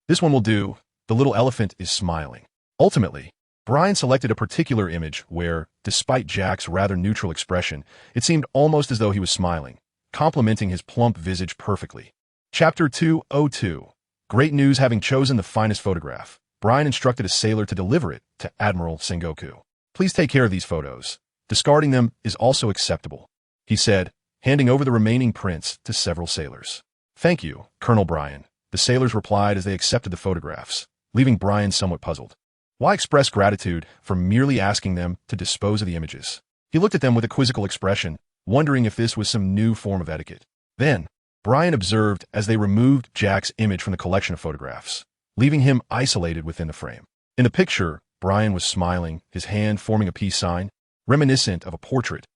This one will do. The little elephant is smiling. Ultimately, Brian selected a particular image where, despite Jack's rather neutral expression, it seemed almost as though he was smiling, complementing his plump visage perfectly. Chapter 202. Great news. Having chosen the finest photograph, Brian instructed a sailor to deliver it to Admiral Sengoku. Please take care of these photos. Discarding them is also acceptable, he said, handing over the remaining prints to several sailors. Thank you, Colonel Brian, the sailors replied as they accepted the photographs, leaving Brian somewhat puzzled. Why express gratitude for merely asking them to dispose of the images? He looked at them with a quizzical expression, wondering if this was some new form of etiquette. Then, Brian observed as they removed Jack's image from the collection of photographs, leaving him isolated within the frame. In the picture, Brian was smiling, his hand forming a peace sign, reminiscent of a portrait.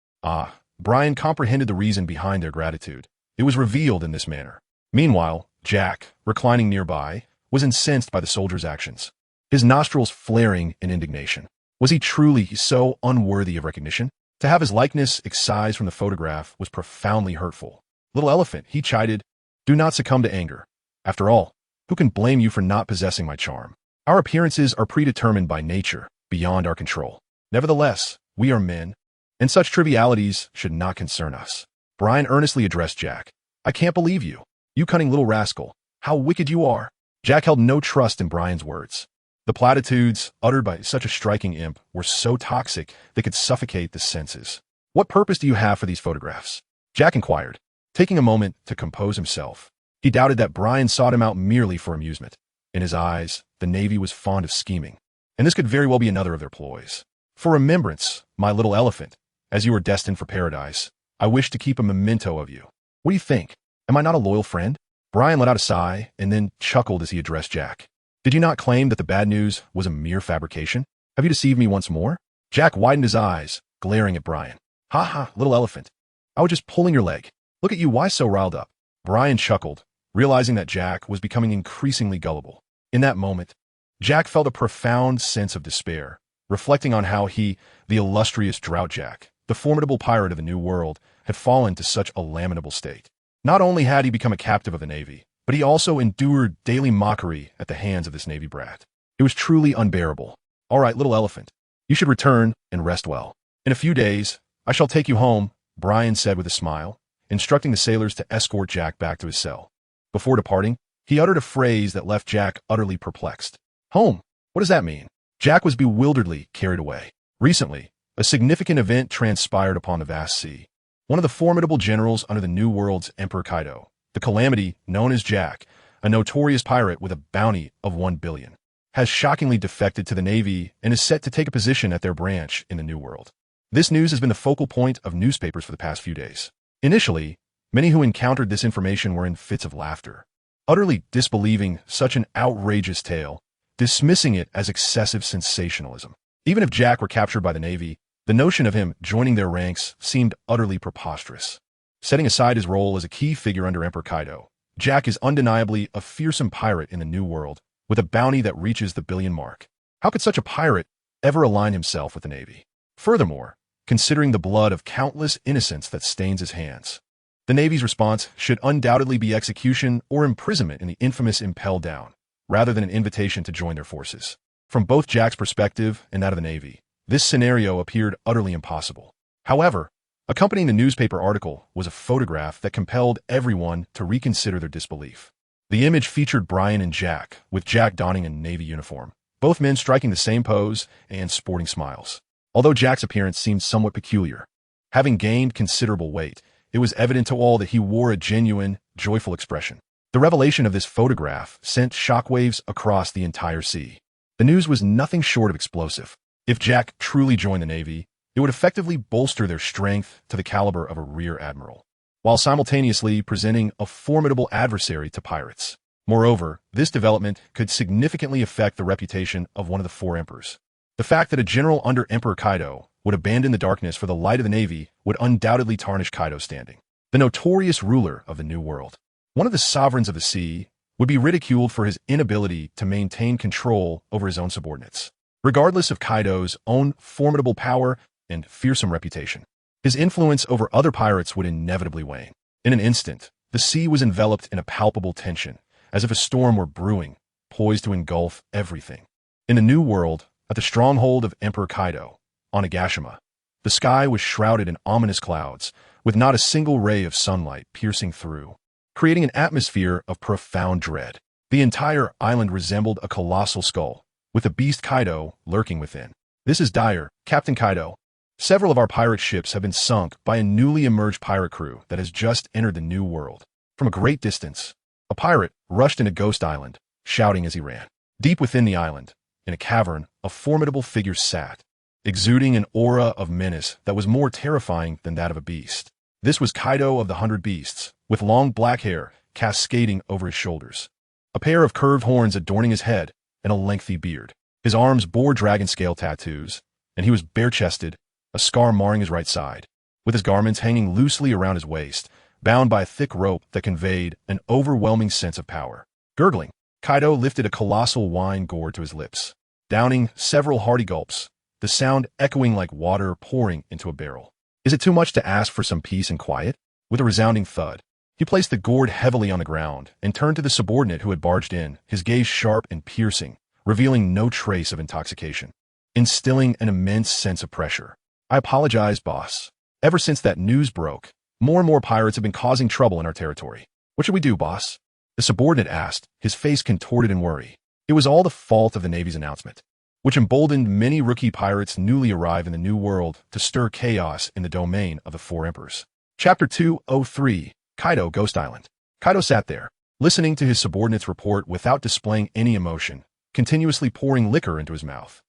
Brian comprehended the reason behind their gratitude. It was revealed in this manner. Meanwhile, Jack, reclining nearby, was incensed by the soldier's actions, his nostrils flaring in indignation. Was he truly so unworthy of recognition? To have his likeness excised from the photograph was profoundly hurtful. Little elephant, he chided, do not succumb to anger. After all, who can blame you for not possessing my charm? Our appearances are predetermined by nature, beyond our control. Nevertheless, we are men, and such trivialities should not concern us. Brian earnestly addressed Jack. I can't believe you. You cunning little rascal. How wicked you are. Jack held no trust in Brian's words. The platitudes, uttered by such a striking imp, were so toxic they could suffocate the senses. What purpose do you have for these photographs? Jack inquired, taking a moment to compose himself. He doubted that Brian sought him out merely for amusement. In his eyes, the Navy was fond of scheming, and this could very well be another of their ploys. For remembrance, my little elephant, as you are destined for paradise, I wish to keep a memento of you. What do you think? Am I not a loyal friend? Brian let out a sigh and then chuckled as he addressed Jack. Did you not claim that the bad news was a mere fabrication? Have you deceived me once more? Jack widened his eyes, glaring at Brian. Ha ha, little elephant. I was just pulling your leg. Look at you, why so riled up? Brian chuckled, realizing that Jack was becoming increasingly gullible. In that moment, Jack felt a profound sense of despair, reflecting on how he, the illustrious Drought Jack, the formidable pirate of the New World, had fallen to such a lamentable state. Not only had he become a captive of the Navy, but he also endured daily mockery at the hands of this Navy brat. It was truly unbearable. All right, little elephant, you should return and rest well. In a few days, I shall take you home, Brian said with a smile, instructing the sailors to escort Jack back to his cell. Before departing, he uttered a phrase that left Jack utterly perplexed. Home? What does that mean? Jack was bewilderedly carried away. Recently, a significant event transpired upon the vast sea. One of the formidable generals under the New World's Emperor Kaido, the Calamity known as Jack, a notorious pirate with a bounty of 1 billion, has shockingly defected to the Navy and is set to take a position at their branch in the New World. This news has been the focal point of newspapers for the past few days. Initially, many who encountered this information were in fits of laughter, utterly disbelieving such an outrageous tale, dismissing it as excessive sensationalism. Even if Jack were captured by the Navy, the notion of him joining their ranks seemed utterly preposterous. Setting aside his role as a key figure under Emperor Kaido, Jack is undeniably a fearsome pirate in the New World, with a bounty that reaches the billion mark. How could such a pirate ever align himself with the Navy? Furthermore, considering the blood of countless innocents that stains his hands, the Navy's response should undoubtedly be execution or imprisonment in the infamous Impel Down, rather than an invitation to join their forces. From both Jack's perspective and that of the Navy, this scenario appeared utterly impossible. However, accompanying the newspaper article was a photograph that compelled everyone to reconsider their disbelief. The image featured Brian and Jack, with Jack donning a Navy uniform, both men striking the same pose and sporting smiles. Although Jack's appearance seemed somewhat peculiar, having gained considerable weight, it was evident to all that he wore a genuine, joyful expression. The revelation of this photograph sent shockwaves across the entire sea. The news was nothing short of explosive. If Jack truly joined the Navy, it would effectively bolster their strength to the caliber of a rear admiral, while simultaneously presenting a formidable adversary to pirates. Moreover, this development could significantly affect the reputation of one of the four emperors. The fact that a general under Emperor Kaido would abandon the darkness for the light of the Navy would undoubtedly tarnish Kaido's standing. The notorious ruler of the New World, one of the sovereigns of the sea, would be ridiculed for his inability to maintain control over his own subordinates. Regardless of Kaido's own formidable power and fearsome reputation, his influence over other pirates would inevitably wane. In an instant, the sea was enveloped in a palpable tension, as if a storm were brewing, poised to engulf everything. In the New World, at the stronghold of Emperor Kaido, Onigashima, the sky was shrouded in ominous clouds, with not a single ray of sunlight piercing through, creating an atmosphere of profound dread. The entire island resembled a colossal skull, with the beast Kaido lurking within. "This is dire, Captain Kaido. Several of our pirate ships have been sunk by a newly emerged pirate crew that has just entered the New World." From a great distance, a pirate rushed into Ghost Island, shouting as he ran. Deep within the island, in a cavern, a formidable figure sat, exuding an aura of menace that was more terrifying than that of a beast. This was Kaido of the 100 Beasts, with long black hair cascading over his shoulders, a pair of curved horns adorning his head, and a lengthy beard. His arms bore dragon scale tattoos, and he was bare-chested, a scar marring his right side, with his garments hanging loosely around his waist, bound by a thick rope that conveyed an overwhelming sense of power. Gurgling, Kaido lifted a colossal wine gourd to his lips, downing several hearty gulps, the sound echoing like water pouring into a barrel. "Is it too much to ask for some peace and quiet?" With a resounding thud, he placed the gourd heavily on the ground and turned to the subordinate who had barged in, his gaze sharp and piercing, revealing no trace of intoxication, instilling an immense sense of pressure. "I apologize, boss. Ever since that news broke, more and more pirates have been causing trouble in our territory. What should we do, boss?" The subordinate asked, his face contorted in worry. It was all the fault of the Navy's announcement, which emboldened many rookie pirates newly arrived in the New World to stir chaos in the domain of the four emperors. Chapter 203, Kaido Ghost Island. Kaido sat there, listening to his subordinate's report without displaying any emotion, continuously pouring liquor into his mouth.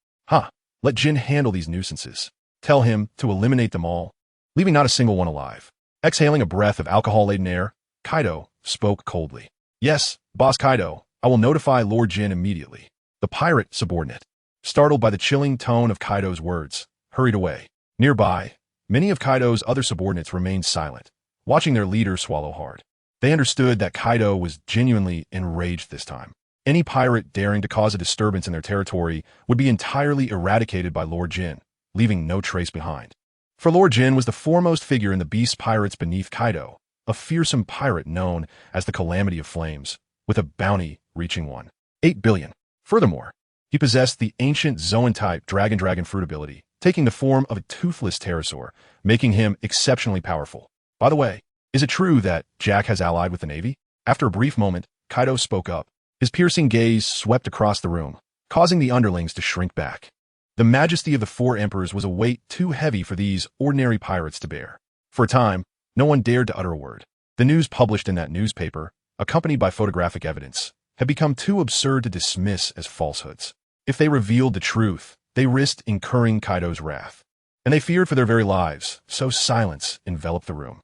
Let Jin handle these nuisances. Tell him to eliminate them all, leaving not a single one alive. Exhaling a breath of alcohol-laden air, Kaido spoke coldly. "Yes, Boss Kaido, I will notify Lord Jin immediately." The pirate subordinate, startled by the chilling tone of Kaido's words, hurried away. Nearby, many of Kaido's other subordinates remained silent, watching their leader swallow hard. They understood that Kaido was genuinely enraged this time. Any pirate daring to cause a disturbance in their territory would be entirely eradicated by Lord Jin, leaving no trace behind. For Lord Jin was the foremost figure in the beast pirates beneath Kaido, a fearsome pirate known as the Calamity of Flames, with a bounty reaching 1.8 billion. Furthermore, he possessed the ancient Zoan-type dragon fruit ability, taking the form of a toothless pterosaur, making him exceptionally powerful. "By the way, is it true that Jack has allied with the Navy?" After a brief moment, Kaido spoke up. His piercing gaze swept across the room, causing the underlings to shrink back. The majesty of the four emperors was a weight too heavy for these ordinary pirates to bear. For a time, no one dared to utter a word. The news published in that newspaper, accompanied by photographic evidence, had become too absurd to dismiss as falsehoods. If they revealed the truth, they risked incurring Kaido's wrath, and they feared for their very lives, so silence enveloped the room.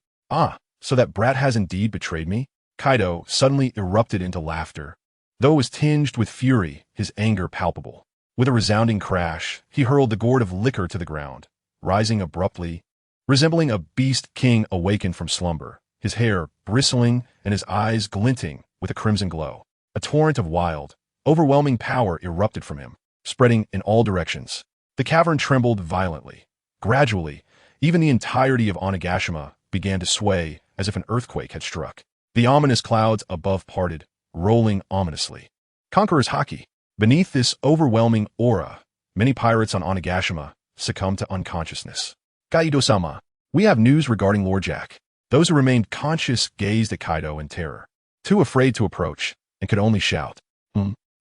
So that brat has indeed betrayed me?" Kaido suddenly erupted into laughter. Though it was tinged with fury, his anger palpable. With a resounding crash, he hurled the gourd of liquor to the ground, rising abruptly, resembling a beast king awakened from slumber, his hair bristling and his eyes glinting with a crimson glow. A torrent of wild, overwhelming power erupted from him, spreading in all directions. The cavern trembled violently. Gradually, even the entirety of Onigashima began to sway as if an earthquake had struck. The ominous clouds above parted, rolling ominously. Conqueror's Haki. Beneath this overwhelming aura, many pirates on Onigashima succumbed to unconsciousness. "Kaido-sama, we have news regarding Lord Jack." Those who remained conscious gazed at Kaido in terror, too afraid to approach, and could only shout.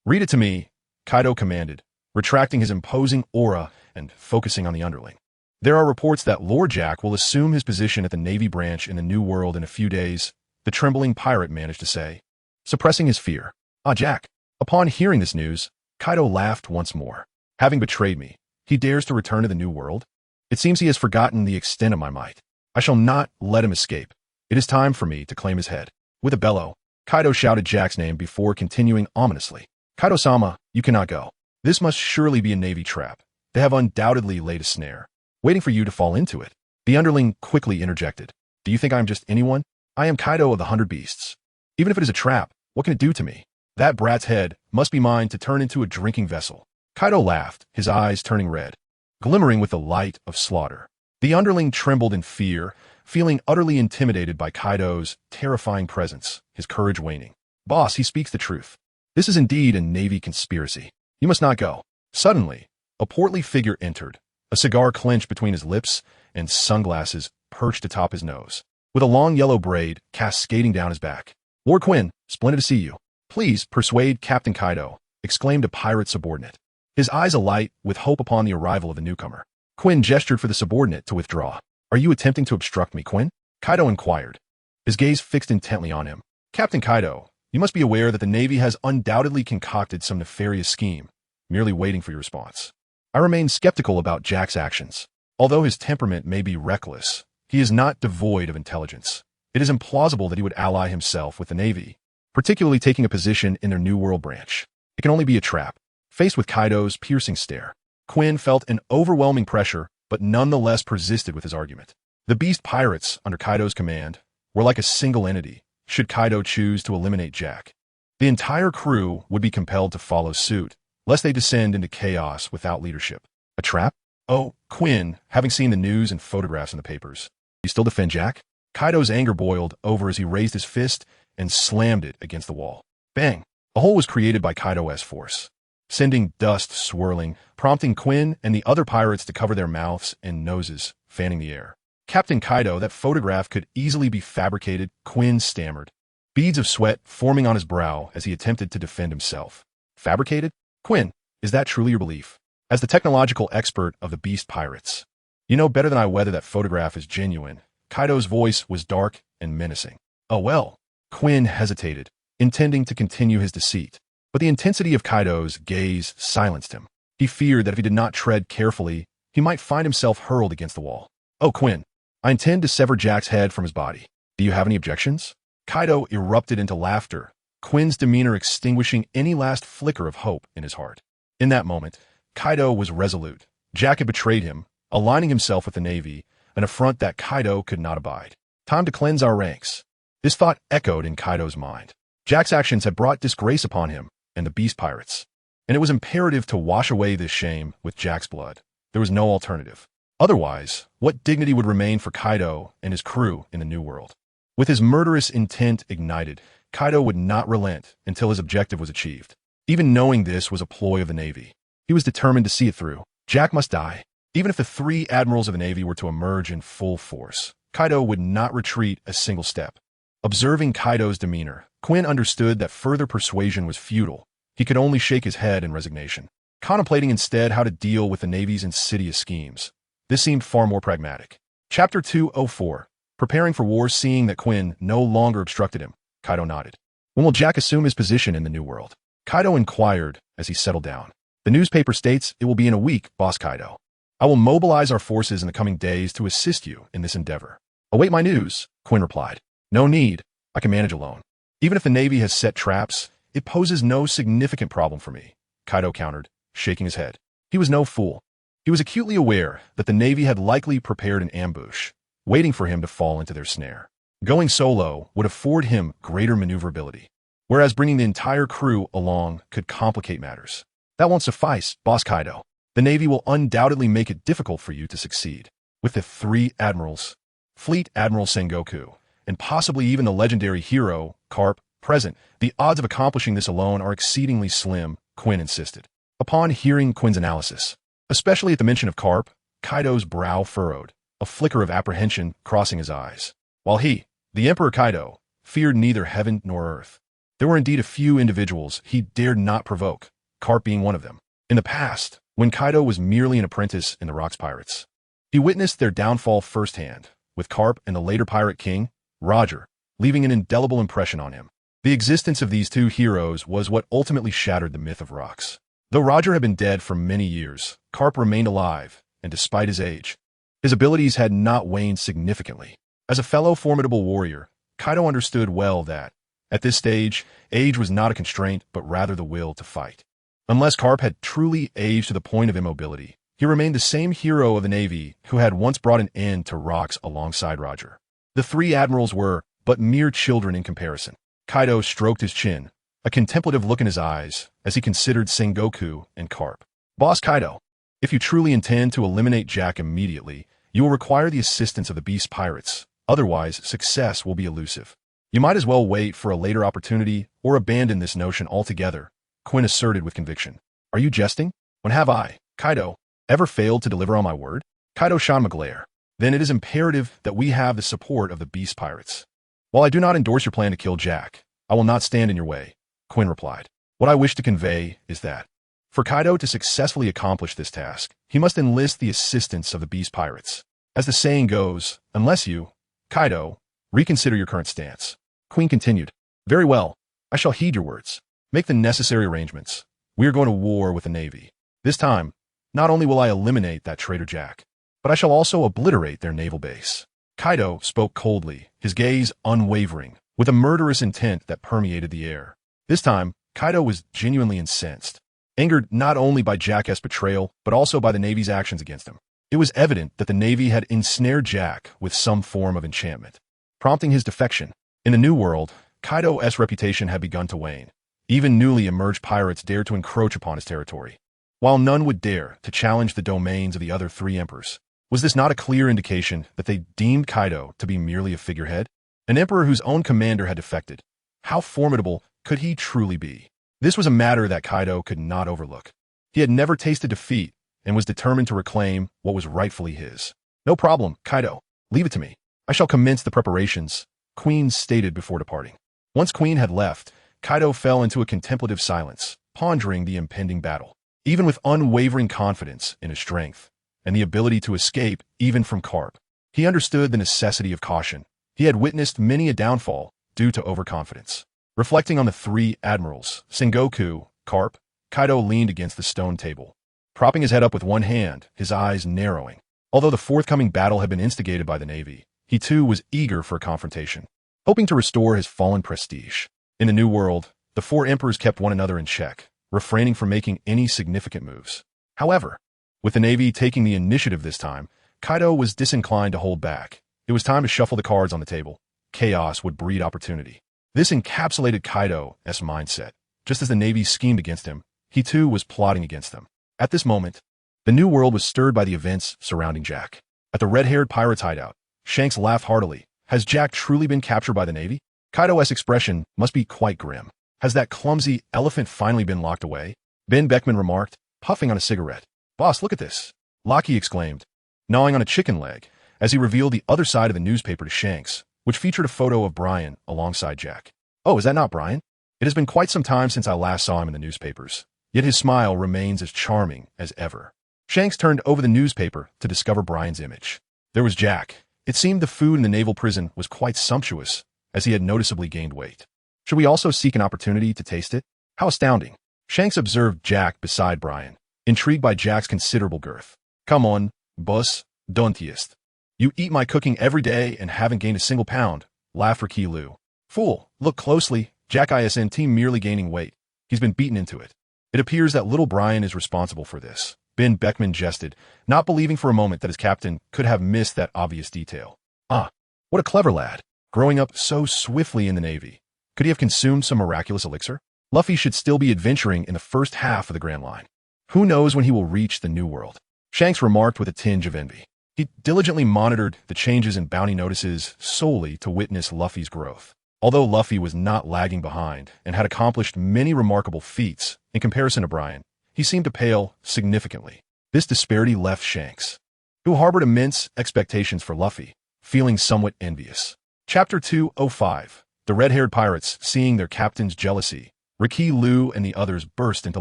"Read it to me," Kaido commanded, retracting his imposing aura and focusing on the underling. "There are reports that Lord Jack will assume his position at the Navy branch in the New World in a few days," the trembling pirate managed to say, suppressing his fear. Jack. Upon hearing this news, Kaido laughed once more. Having betrayed me, he dares to return to the New World? It seems he has forgotten the extent of my might. I shall not let him escape. It is time for me to claim his head. With a bellow, Kaido shouted Jack's name before continuing ominously. Kaido-sama, you cannot go. This must surely be a Navy trap. They have undoubtedly laid a snare, waiting for you to fall into it. The underling quickly interjected. Do you think I am just anyone? I am Kaido of the 100 Beasts. Even if it is a trap, what can it do to me? That brat's head must be mine to turn into a drinking vessel. Kaido laughed, his eyes turning red, glimmering with the light of slaughter. The underling trembled in fear, feeling utterly intimidated by Kaido's terrifying presence, his courage waning. Boss, he speaks the truth. This is indeed a Navy conspiracy. You must not go. Suddenly, a portly figure entered, a cigar clenched between his lips and sunglasses perched atop his nose, with a long yellow braid cascading down his back. Lord Quinn, splendid to see you. Please persuade Captain Kaido, exclaimed a pirate subordinate, his eyes alight with hope upon the arrival of the newcomer. Quinn gestured for the subordinate to withdraw. Are you attempting to obstruct me, Quinn? Kaido inquired, his gaze fixed intently on him. Captain Kaido, you must be aware that the Navy has undoubtedly concocted some nefarious scheme, merely waiting for your response. I remain skeptical about Jack's actions. Although his temperament may be reckless, he is not devoid of intelligence. It is implausible that he would ally himself with the Navy, particularly taking a position in their New World branch. It can only be a trap. Faced with Kaido's piercing stare, Quinn felt an overwhelming pressure, but nonetheless persisted with his argument. The Beast Pirates, under Kaido's command, were like a single entity, should Kaido choose to eliminate Jack. The entire crew would be compelled to follow suit, lest they descend into chaos without leadership. A trap? Oh, Quinn, having seen the news and photographs in the papers, you still defend Jack? Kaido's anger boiled over as he raised his fist and slammed it against the wall. Bang! A hole was created by Kaido's force, sending dust swirling, prompting Quinn and the other pirates to cover their mouths and noses, fanning the air. Captain Kaido, that photograph could easily be fabricated, Quinn stammered, beads of sweat forming on his brow as he attempted to defend himself. Fabricated? Quinn, is that truly your belief? As the technological expert of the Beast Pirates, you know better than I whether that photograph is genuine. Kaido's voice was dark and menacing. Oh well. Quinn hesitated, intending to continue his deceit, but the intensity of Kaido's gaze silenced him. He feared that if he did not tread carefully, he might find himself hurled against the wall. Oh, Quinn, I intend to sever Jack's head from his body. Do you have any objections? Kaido erupted into laughter, Quinn's demeanor extinguishing any last flicker of hope in his heart. In that moment, Kaido was resolute. Jack had betrayed him, aligning himself with the Navy, an affront that Kaido could not abide. Time to cleanse our ranks. This thought echoed in Kaido's mind. Jack's actions had brought disgrace upon him and the Beast Pirates, and it was imperative to wash away this shame with Jack's blood. There was no alternative. Otherwise, what dignity would remain for Kaido and his crew in the New World? With his murderous intent ignited, Kaido would not relent until his objective was achieved. Even knowing this was a ploy of the Navy, he was determined to see it through. Jack must die. Even if the 3 admirals of the Navy were to emerge in full force, Kaido would not retreat a single step. Observing Kaido's demeanor, Quinn understood that further persuasion was futile. He could only shake his head in resignation, contemplating instead how to deal with the Navy's insidious schemes. This seemed far more pragmatic. Chapter 204. Preparing for war. Seeing that Quinn no longer obstructed him, Kaido nodded. When will Jack assume his position in the New World? Kaido inquired as he settled down. The newspaper states it will be in a week, Boss Kaido. I will mobilize our forces in the coming days to assist you in this endeavor. Await my news, Quinn replied. No need. I can manage alone. Even if the Navy has set traps, it poses no significant problem for me, Kaido countered, shaking his head. He was no fool. He was acutely aware that the Navy had likely prepared an ambush, waiting for him to fall into their snare. Going solo would afford him greater maneuverability, whereas bringing the entire crew along could complicate matters. That won't suffice, Boss Kaido. The Navy will undoubtedly make it difficult for you to succeed. With the 3 admirals, Fleet Admiral Sengoku, and possibly even the legendary hero, Garp, present, the odds of accomplishing this alone are exceedingly slim, Quinn insisted. Upon hearing Quinn's analysis, especially at the mention of Garp, Kaido's brow furrowed, a flicker of apprehension crossing his eyes. While he, the Emperor Kaido, feared neither heaven nor earth, there were indeed a few individuals he dared not provoke, Garp being one of them. In the past, when Kaido was merely an apprentice in the Rocks Pirates, he witnessed their downfall firsthand, with Garp and the later Pirate King, Roger, leaving an indelible impression on him. The existence of these 2 heroes was what ultimately shattered the myth of Rocks. Though Roger had been dead for many years, Garp remained alive, and despite his age, his abilities had not waned significantly. As a fellow formidable warrior, Kaido understood well that, at this stage, age was not a constraint but rather the will to fight. Unless Garp had truly aged to the point of immobility, he remained the same hero of the Navy who had once brought an end to rocks alongside Roger. The three admirals were but mere children in comparison. Kaido stroked his chin, a contemplative look in his eyes, as he considered Sengoku and Garp. Boss Kaido, if you truly intend to eliminate Jack immediately, you will require the assistance of the Beast Pirates. Otherwise, success will be elusive. You might as well wait for a later opportunity or abandon this notion altogether, Quinn asserted with conviction. Are you jesting? When have I, Kaido, ever failed to deliver on my word? Kaido shot him a glare. Then it is imperative that we have the support of the Beast Pirates. While I do not endorse your plan to kill Jack, I will not stand in your way, Quinn replied. What I wish to convey is that, for Kaido to successfully accomplish this task, he must enlist the assistance of the Beast Pirates. As the saying goes, unless you, Kaido, reconsider your current stance. Queen continued, very well, I shall heed your words. Make the necessary arrangements. We are going to war with the Navy. This time, not only will I eliminate that traitor Jack, but I shall also obliterate their naval base. Kaido spoke coldly, his gaze unwavering, with a murderous intent that permeated the air. This time, Kaido was genuinely incensed, angered not only by Jack's betrayal, but also by the Navy's actions against him. It was evident that the Navy had ensnared Jack with some form of enchantment, prompting his defection. In the New World, Kaido's reputation had begun to wane. Even newly emerged pirates dared to encroach upon his territory, while none would dare to challenge the domains of the other three emperors. Was this not a clear indication that they deemed Kaido to be merely a figurehead? An emperor whose own commander had defected. How formidable could he truly be? This was a matter that Kaido could not overlook. He had never tasted defeat and was determined to reclaim what was rightfully his. No problem, Kaido. Leave it to me. I shall commence the preparations, Queen stated before departing. Once Queen had left, Kaido fell into a contemplative silence, pondering the impending battle. Even with unwavering confidence in his strength and the ability to escape even from Garp, he understood the necessity of caution. He had witnessed many a downfall due to overconfidence. Reflecting on the three admirals, Sengoku, Garp, Kaido leaned against the stone table, propping his head up with one hand, his eyes narrowing. Although the forthcoming battle had been instigated by the Navy, he too was eager for a confrontation, hoping to restore his fallen prestige. In the New World, the four emperors kept one another in check, refraining from making any significant moves. However, with the Navy taking the initiative this time, Kaido was disinclined to hold back. It was time to shuffle the cards on the table. Chaos would breed opportunity. This encapsulated Kaido's mindset. Just as the Navy schemed against him, he too was plotting against them. At this moment, the New World was stirred by the events surrounding Jack. At the red-haired pirate's hideout, Shanks laughed heartily. Has Jack truly been captured by the Navy? Kaido's expression must be quite grim. Has that clumsy elephant finally been locked away? Ben Beckman remarked, puffing on a cigarette. Boss, look at this. Locky exclaimed, gnawing on a chicken leg, as he revealed the other side of the newspaper to Shanks, which featured a photo of Brian alongside Jack. Oh, is that not Brian? It has been quite some time since I last saw him in the newspapers, yet his smile remains as charming as ever. Shanks turned over the newspaper to discover Brian's image. There was Jack. It seemed the food in the naval prison was quite sumptuous, as he had noticeably gained weight. Should we also seek an opportunity to taste it? How astounding. Shanks observed Jack beside Brian, intrigued by Jack's considerable girth. Come on, boss, don't jest. You eat my cooking every day and haven't gained a single pound, laughed Ricky Lu. Fool, look closely, Jack isn't merely gaining weight. He's been beaten into it. It appears that little Brian is responsible for this. Ben Beckman jested, not believing for a moment that his captain could have missed that obvious detail. Ah, what a clever lad. Growing up so swiftly in the Navy. Could he have consumed some miraculous elixir? Luffy should still be adventuring in the first half of the Grand Line. Who knows when he will reach the New World? Shanks remarked with a tinge of envy. He diligently monitored the changes in bounty notices solely to witness Luffy's growth. Although Luffy was not lagging behind and had accomplished many remarkable feats in comparison to Brian, he seemed to pale significantly. This disparity left Shanks, who harbored immense expectations for Luffy, feeling somewhat envious. Chapter 205. The red-haired pirates, seeing their captain's jealousy, Ricky Lu and the others burst into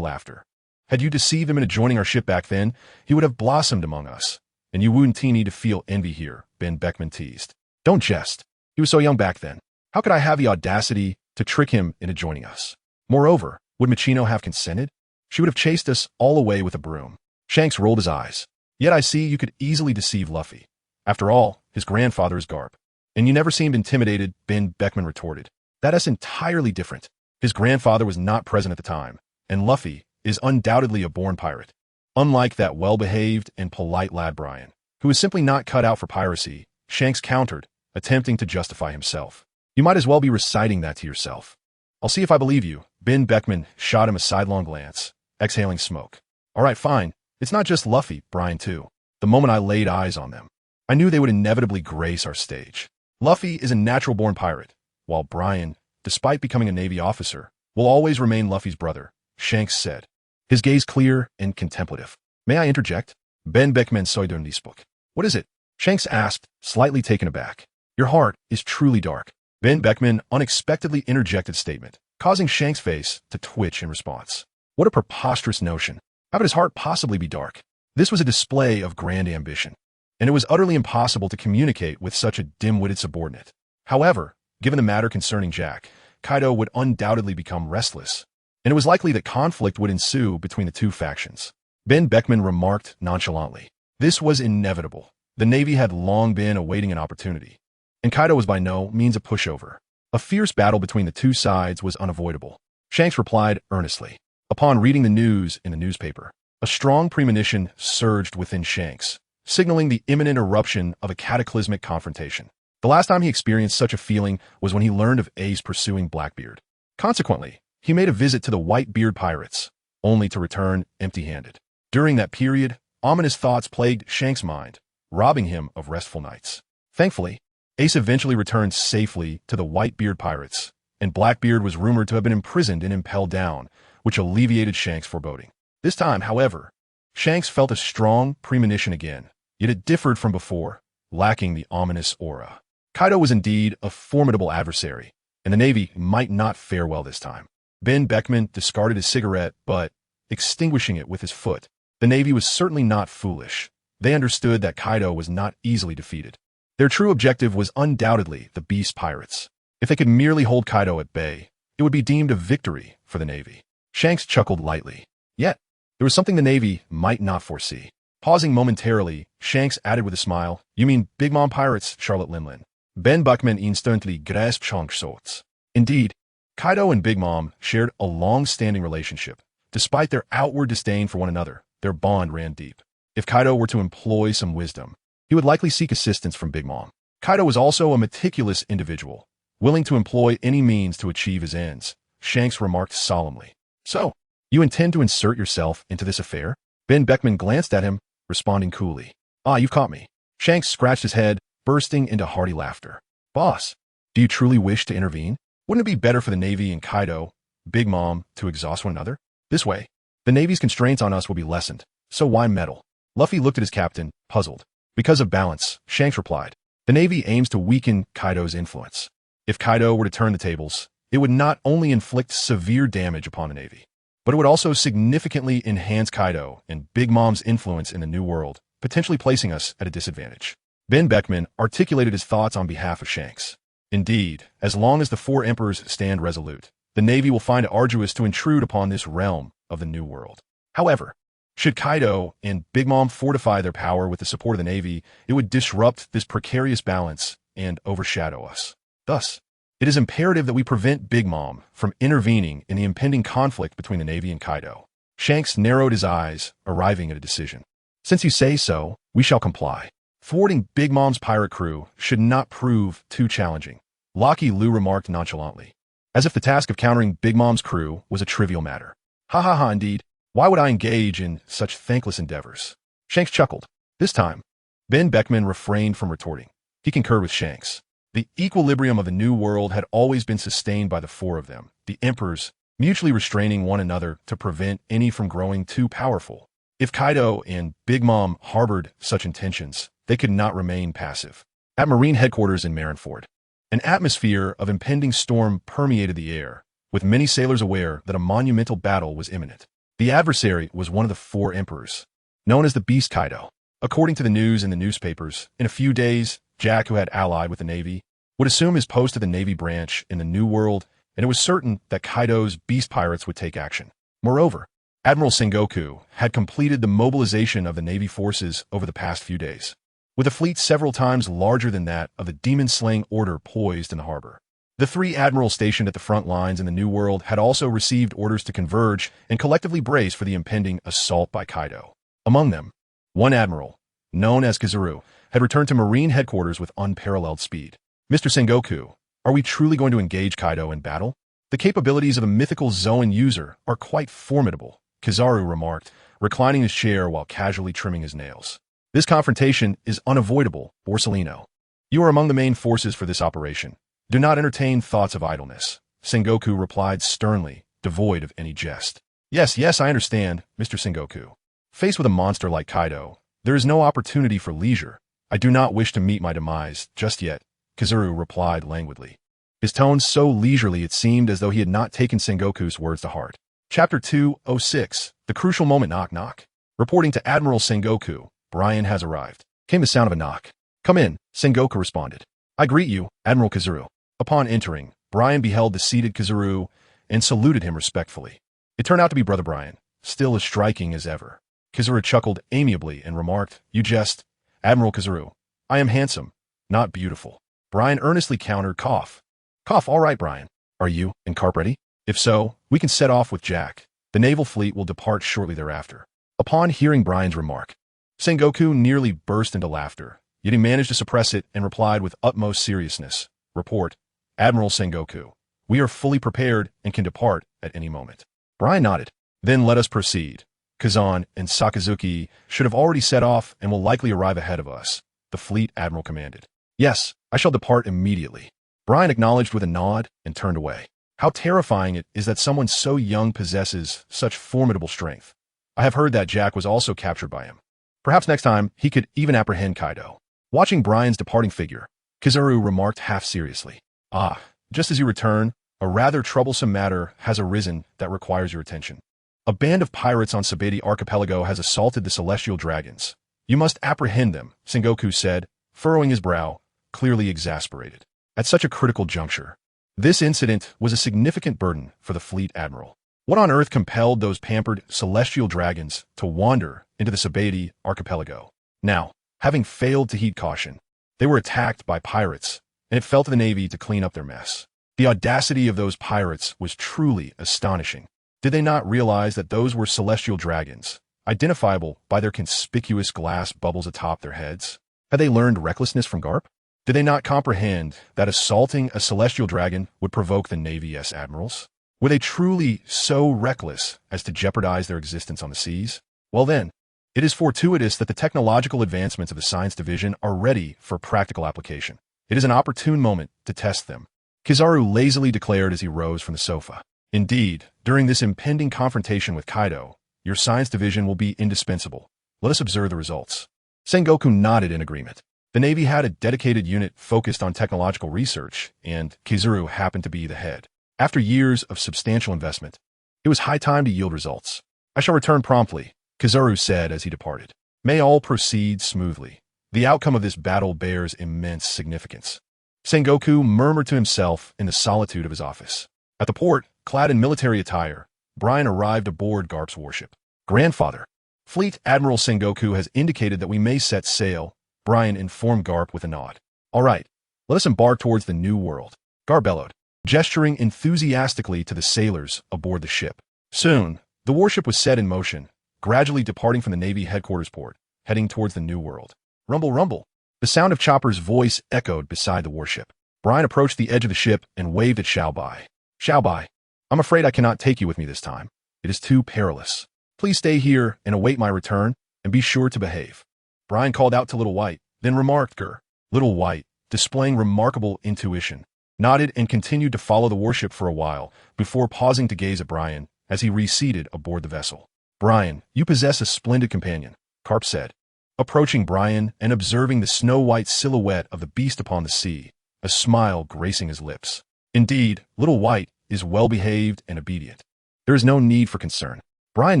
laughter. Had you deceived him into joining our ship back then, he would have blossomed among us. And you wouldn't need to feel envy here, Ben Beckman teased. Don't jest. He was so young back then. How could I have the audacity to trick him into joining us? Moreover, would Machino have consented? She would have chased us all away with a broom. Shanks rolled his eyes. Yet I see you could easily deceive Luffy. After all, his grandfather is Garp. And you never seemed intimidated, Ben Beckman retorted. That's entirely different. His grandfather was not present at the time, and Luffy is undoubtedly a born pirate. Unlike that well-behaved and polite lad Brian, who is simply not cut out for piracy, Shanks countered, attempting to justify himself. You might as well be reciting that to yourself. I'll see if I believe you. Ben Beckman shot him a sidelong glance, exhaling smoke. All right, fine. It's not just Luffy, Brian too. The moment I laid eyes on them, I knew they would inevitably grace our stage. Luffy is a natural-born pirate, while Brian, despite becoming a Navy officer, will always remain Luffy's brother, Shanks said, his gaze clear and contemplative. May I interject? Ben Beckman soy dun this book. What is it? Shanks asked, slightly taken aback. Your heart is truly dark. Ben Beckman unexpectedly interjected statement, causing Shanks' face to twitch in response. What a preposterous notion. How could his heart possibly be dark? This was a display of grand ambition, and it was utterly impossible to communicate with such a dim-witted subordinate. However, given the matter concerning Jack, Kaido would undoubtedly become restless, and it was likely that conflict would ensue between the two factions. Ben Beckman remarked nonchalantly. This was inevitable. The Navy had long been awaiting an opportunity, and Kaido was by no means a pushover. A fierce battle between the two sides was unavoidable. Shanks replied earnestly. Upon reading the news in the newspaper, a strong premonition surged within Shanks, signaling the imminent eruption of a cataclysmic confrontation. The last time he experienced such a feeling was when he learned of Ace pursuing Blackbeard. Consequently, he made a visit to the Whitebeard pirates, only to return empty-handed. During that period, ominous thoughts plagued Shanks' mind, robbing him of restful nights. Thankfully, Ace eventually returned safely to the Whitebeard pirates, and Blackbeard was rumored to have been imprisoned and impelled down, which alleviated Shanks' foreboding. This time, however, Shanks felt a strong premonition again, yet it differed from before, lacking the ominous aura. Kaido was indeed a formidable adversary, and the Navy might not fare well this time. Ben Beckman discarded his cigarette, but, extinguishing it with his foot, the Navy was certainly not foolish. They understood that Kaido was not easily defeated. Their true objective was undoubtedly the Beast Pirates. If they could merely hold Kaido at bay, it would be deemed a victory for the Navy. Shanks chuckled lightly. Yet, there was something the Navy might not foresee. Pausing momentarily, Shanks added with a smile, You mean Big Mom Pirates, Charlotte Linlin. Ben Beckman instantly grasped Shanks' thoughts. Indeed, Kaido and Big Mom shared a long-standing relationship. Despite their outward disdain for one another, their bond ran deep. If Kaido were to employ some wisdom, he would likely seek assistance from Big Mom. Kaido was also a meticulous individual, willing to employ any means to achieve his ends. Shanks remarked solemnly. So, you intend to insert yourself into this affair? Ben Beckman glanced at him, responding coolly. Ah, you've caught me. Shanks scratched his head, bursting into hearty laughter. Boss, do you truly wish to intervene? Wouldn't it be better for the Navy and Kaido, Big Mom, to exhaust one another? This way, the Navy's constraints on us will be lessened, so why meddle? Luffy looked at his captain, puzzled. Because of balance, Shanks replied. The Navy aims to weaken Kaido's influence. If Kaido were to turn the tables, it would not only inflict severe damage upon the Navy, but it would also significantly enhance Kaido and Big Mom's influence in the New World, potentially placing us at a disadvantage. Ben Beckman articulated his thoughts on behalf of Shanks. Indeed, as long as the four emperors stand resolute, the Navy will find it arduous to intrude upon this realm of the New World. However, should Kaido and Big Mom fortify their power with the support of the Navy, it would disrupt this precarious balance and overshadow us. Thus, it is imperative that we prevent Big Mom from intervening in the impending conflict between the Navy and Kaido. Shanks narrowed his eyes, arriving at a decision. Since you say so, we shall comply. Thwarting Big Mom's pirate crew should not prove too challenging, Locky Lu remarked nonchalantly, as if the task of countering Big Mom's crew was a trivial matter. Ha ha ha, indeed. Why would I engage in such thankless endeavors? Shanks chuckled. This time, Ben Beckman refrained from retorting. He concurred with Shanks. The equilibrium of the New World had always been sustained by the four of them, the emperors, mutually restraining one another to prevent any from growing too powerful. If Kaido and Big Mom harbored such intentions, they could not remain passive. At Marine headquarters in Marineford, an atmosphere of impending storm permeated the air, with many sailors aware that a monumental battle was imminent. The adversary was one of the four emperors, known as the Beast Kaido. According to the news in the newspapers, in a few days, Jack, who had allied with the Navy, would assume his post at the Navy branch in the New World, and it was certain that Kaido's Beast Pirates would take action. Moreover, Admiral Sengoku had completed the mobilization of the Navy forces over the past few days, with a fleet several times larger than that of the demon-slaying order poised in the harbor. The three admirals stationed at the front lines in the New World had also received orders to converge and collectively brace for the impending assault by Kaido. Among them, one admiral, known as Kizaru, had returned to Marine headquarters with unparalleled speed. Mr. Sengoku, are we truly going to engage Kaido in battle? The capabilities of the mythical Zoan user are quite formidable, Kizaru remarked, reclining his chair while casually trimming his nails. This confrontation is unavoidable, Borsellino. You are among the main forces for this operation. Do not entertain thoughts of idleness, Sengoku replied sternly, devoid of any jest. Yes, I understand, Mr. Sengoku. Faced with a monster like Kaido, there is no opportunity for leisure. I do not wish to meet my demise just yet, Kizaru replied languidly. His tone so leisurely it seemed as though he had not taken Sengoku's words to heart. Chapter 206, The Crucial Moment. Knock knock. Reporting to Admiral Sengoku, Brian has arrived. Came the sound of a knock. Come in, Sengoku responded. I greet you, Admiral Kizaru. Upon entering, Brian beheld the seated Kizaru and saluted him respectfully. It turned out to be Brother Brian, still as striking as ever. Kizaru chuckled amiably and remarked, You jest, Admiral Kizaru. I am handsome, not beautiful. Brian earnestly countered, Cough. Cough, all right, Brian. Are you and Garp ready? If so, we can set off with Jack. The naval fleet will depart shortly thereafter. Upon hearing Brian's remark, Sengoku nearly burst into laughter, yet he managed to suppress it and replied with utmost seriousness. Report, Admiral Sengoku. We are fully prepared and can depart at any moment. Brian nodded. Then let us proceed. Kazan and Sakazuki should have already set off and will likely arrive ahead of us, the fleet admiral commanded. Yes, I shall depart immediately. Brian acknowledged with a nod and turned away. How terrifying it is that someone so young possesses such formidable strength. I have heard that Jack was also captured by him. Perhaps next time he could even apprehend Kaido. Watching Brian's departing figure, Kizaru remarked half seriously. Ah, just as you return, a rather troublesome matter has arisen that requires your attention. A band of pirates on Sabedi Archipelago has assaulted the celestial dragons. You must apprehend them, Sengoku said, furrowing his brow, clearly exasperated. At such a critical juncture, this incident was a significant burden for the fleet admiral. What on earth compelled those pampered celestial dragons to wander into the Sabedi Archipelago? Now, having failed to heed caution, they were attacked by pirates, and it fell to the Navy to clean up their mess. The audacity of those pirates was truly astonishing. Did they not realize that those were celestial dragons, identifiable by their conspicuous glass bubbles atop their heads? Had they learned recklessness from Garp? Did they not comprehend that assaulting a celestial dragon would provoke the Navy's admirals? Were they truly so reckless as to jeopardize their existence on the seas? Well then, it is fortuitous that the technological advancements of the Science Division are ready for practical application. It is an opportune moment to test them, Kizaru lazily declared as he rose from the sofa. Indeed, during this impending confrontation with Kaido, your Science Division will be indispensable. Let us observe the results. Sengoku nodded in agreement. The Navy had a dedicated unit focused on technological research, and Kizaru happened to be the head. After years of substantial investment, it was high time to yield results. I shall return promptly, Kizaru said as he departed. May all proceed smoothly. The outcome of this battle bears immense significance. Sengoku murmured to himself in the solitude of his office. At the port, clad in military attire, Brian arrived aboard Garp's warship. Grandfather, Fleet Admiral Sengoku has indicated that we may set sail, Brian informed Garp with a nod. All right, let us embark towards the New World, Garp bellowed, gesturing enthusiastically to the sailors aboard the ship. Soon, the warship was set in motion, gradually departing from the Navy headquarters port, heading towards the New World. Rumble, rumble. The sound of Chopper's voice echoed beside the warship. Brian approached the edge of the ship and waved at Xiaobai. Xiaobai, I'm afraid I cannot take you with me this time. It is too perilous. Please stay here and await my return, and be sure to behave. Brian called out to Little White, then remarked, Grr. Little White, displaying remarkable intuition, nodded and continued to follow the warship for a while, before pausing to gaze at Brian as he reseated aboard the vessel. Brian, you possess a splendid companion, Garp said, approaching Brian and observing the snow-white silhouette of the beast upon the sea, a smile gracing his lips. Indeed, Little White is well-behaved and obedient. There is no need for concern. Brian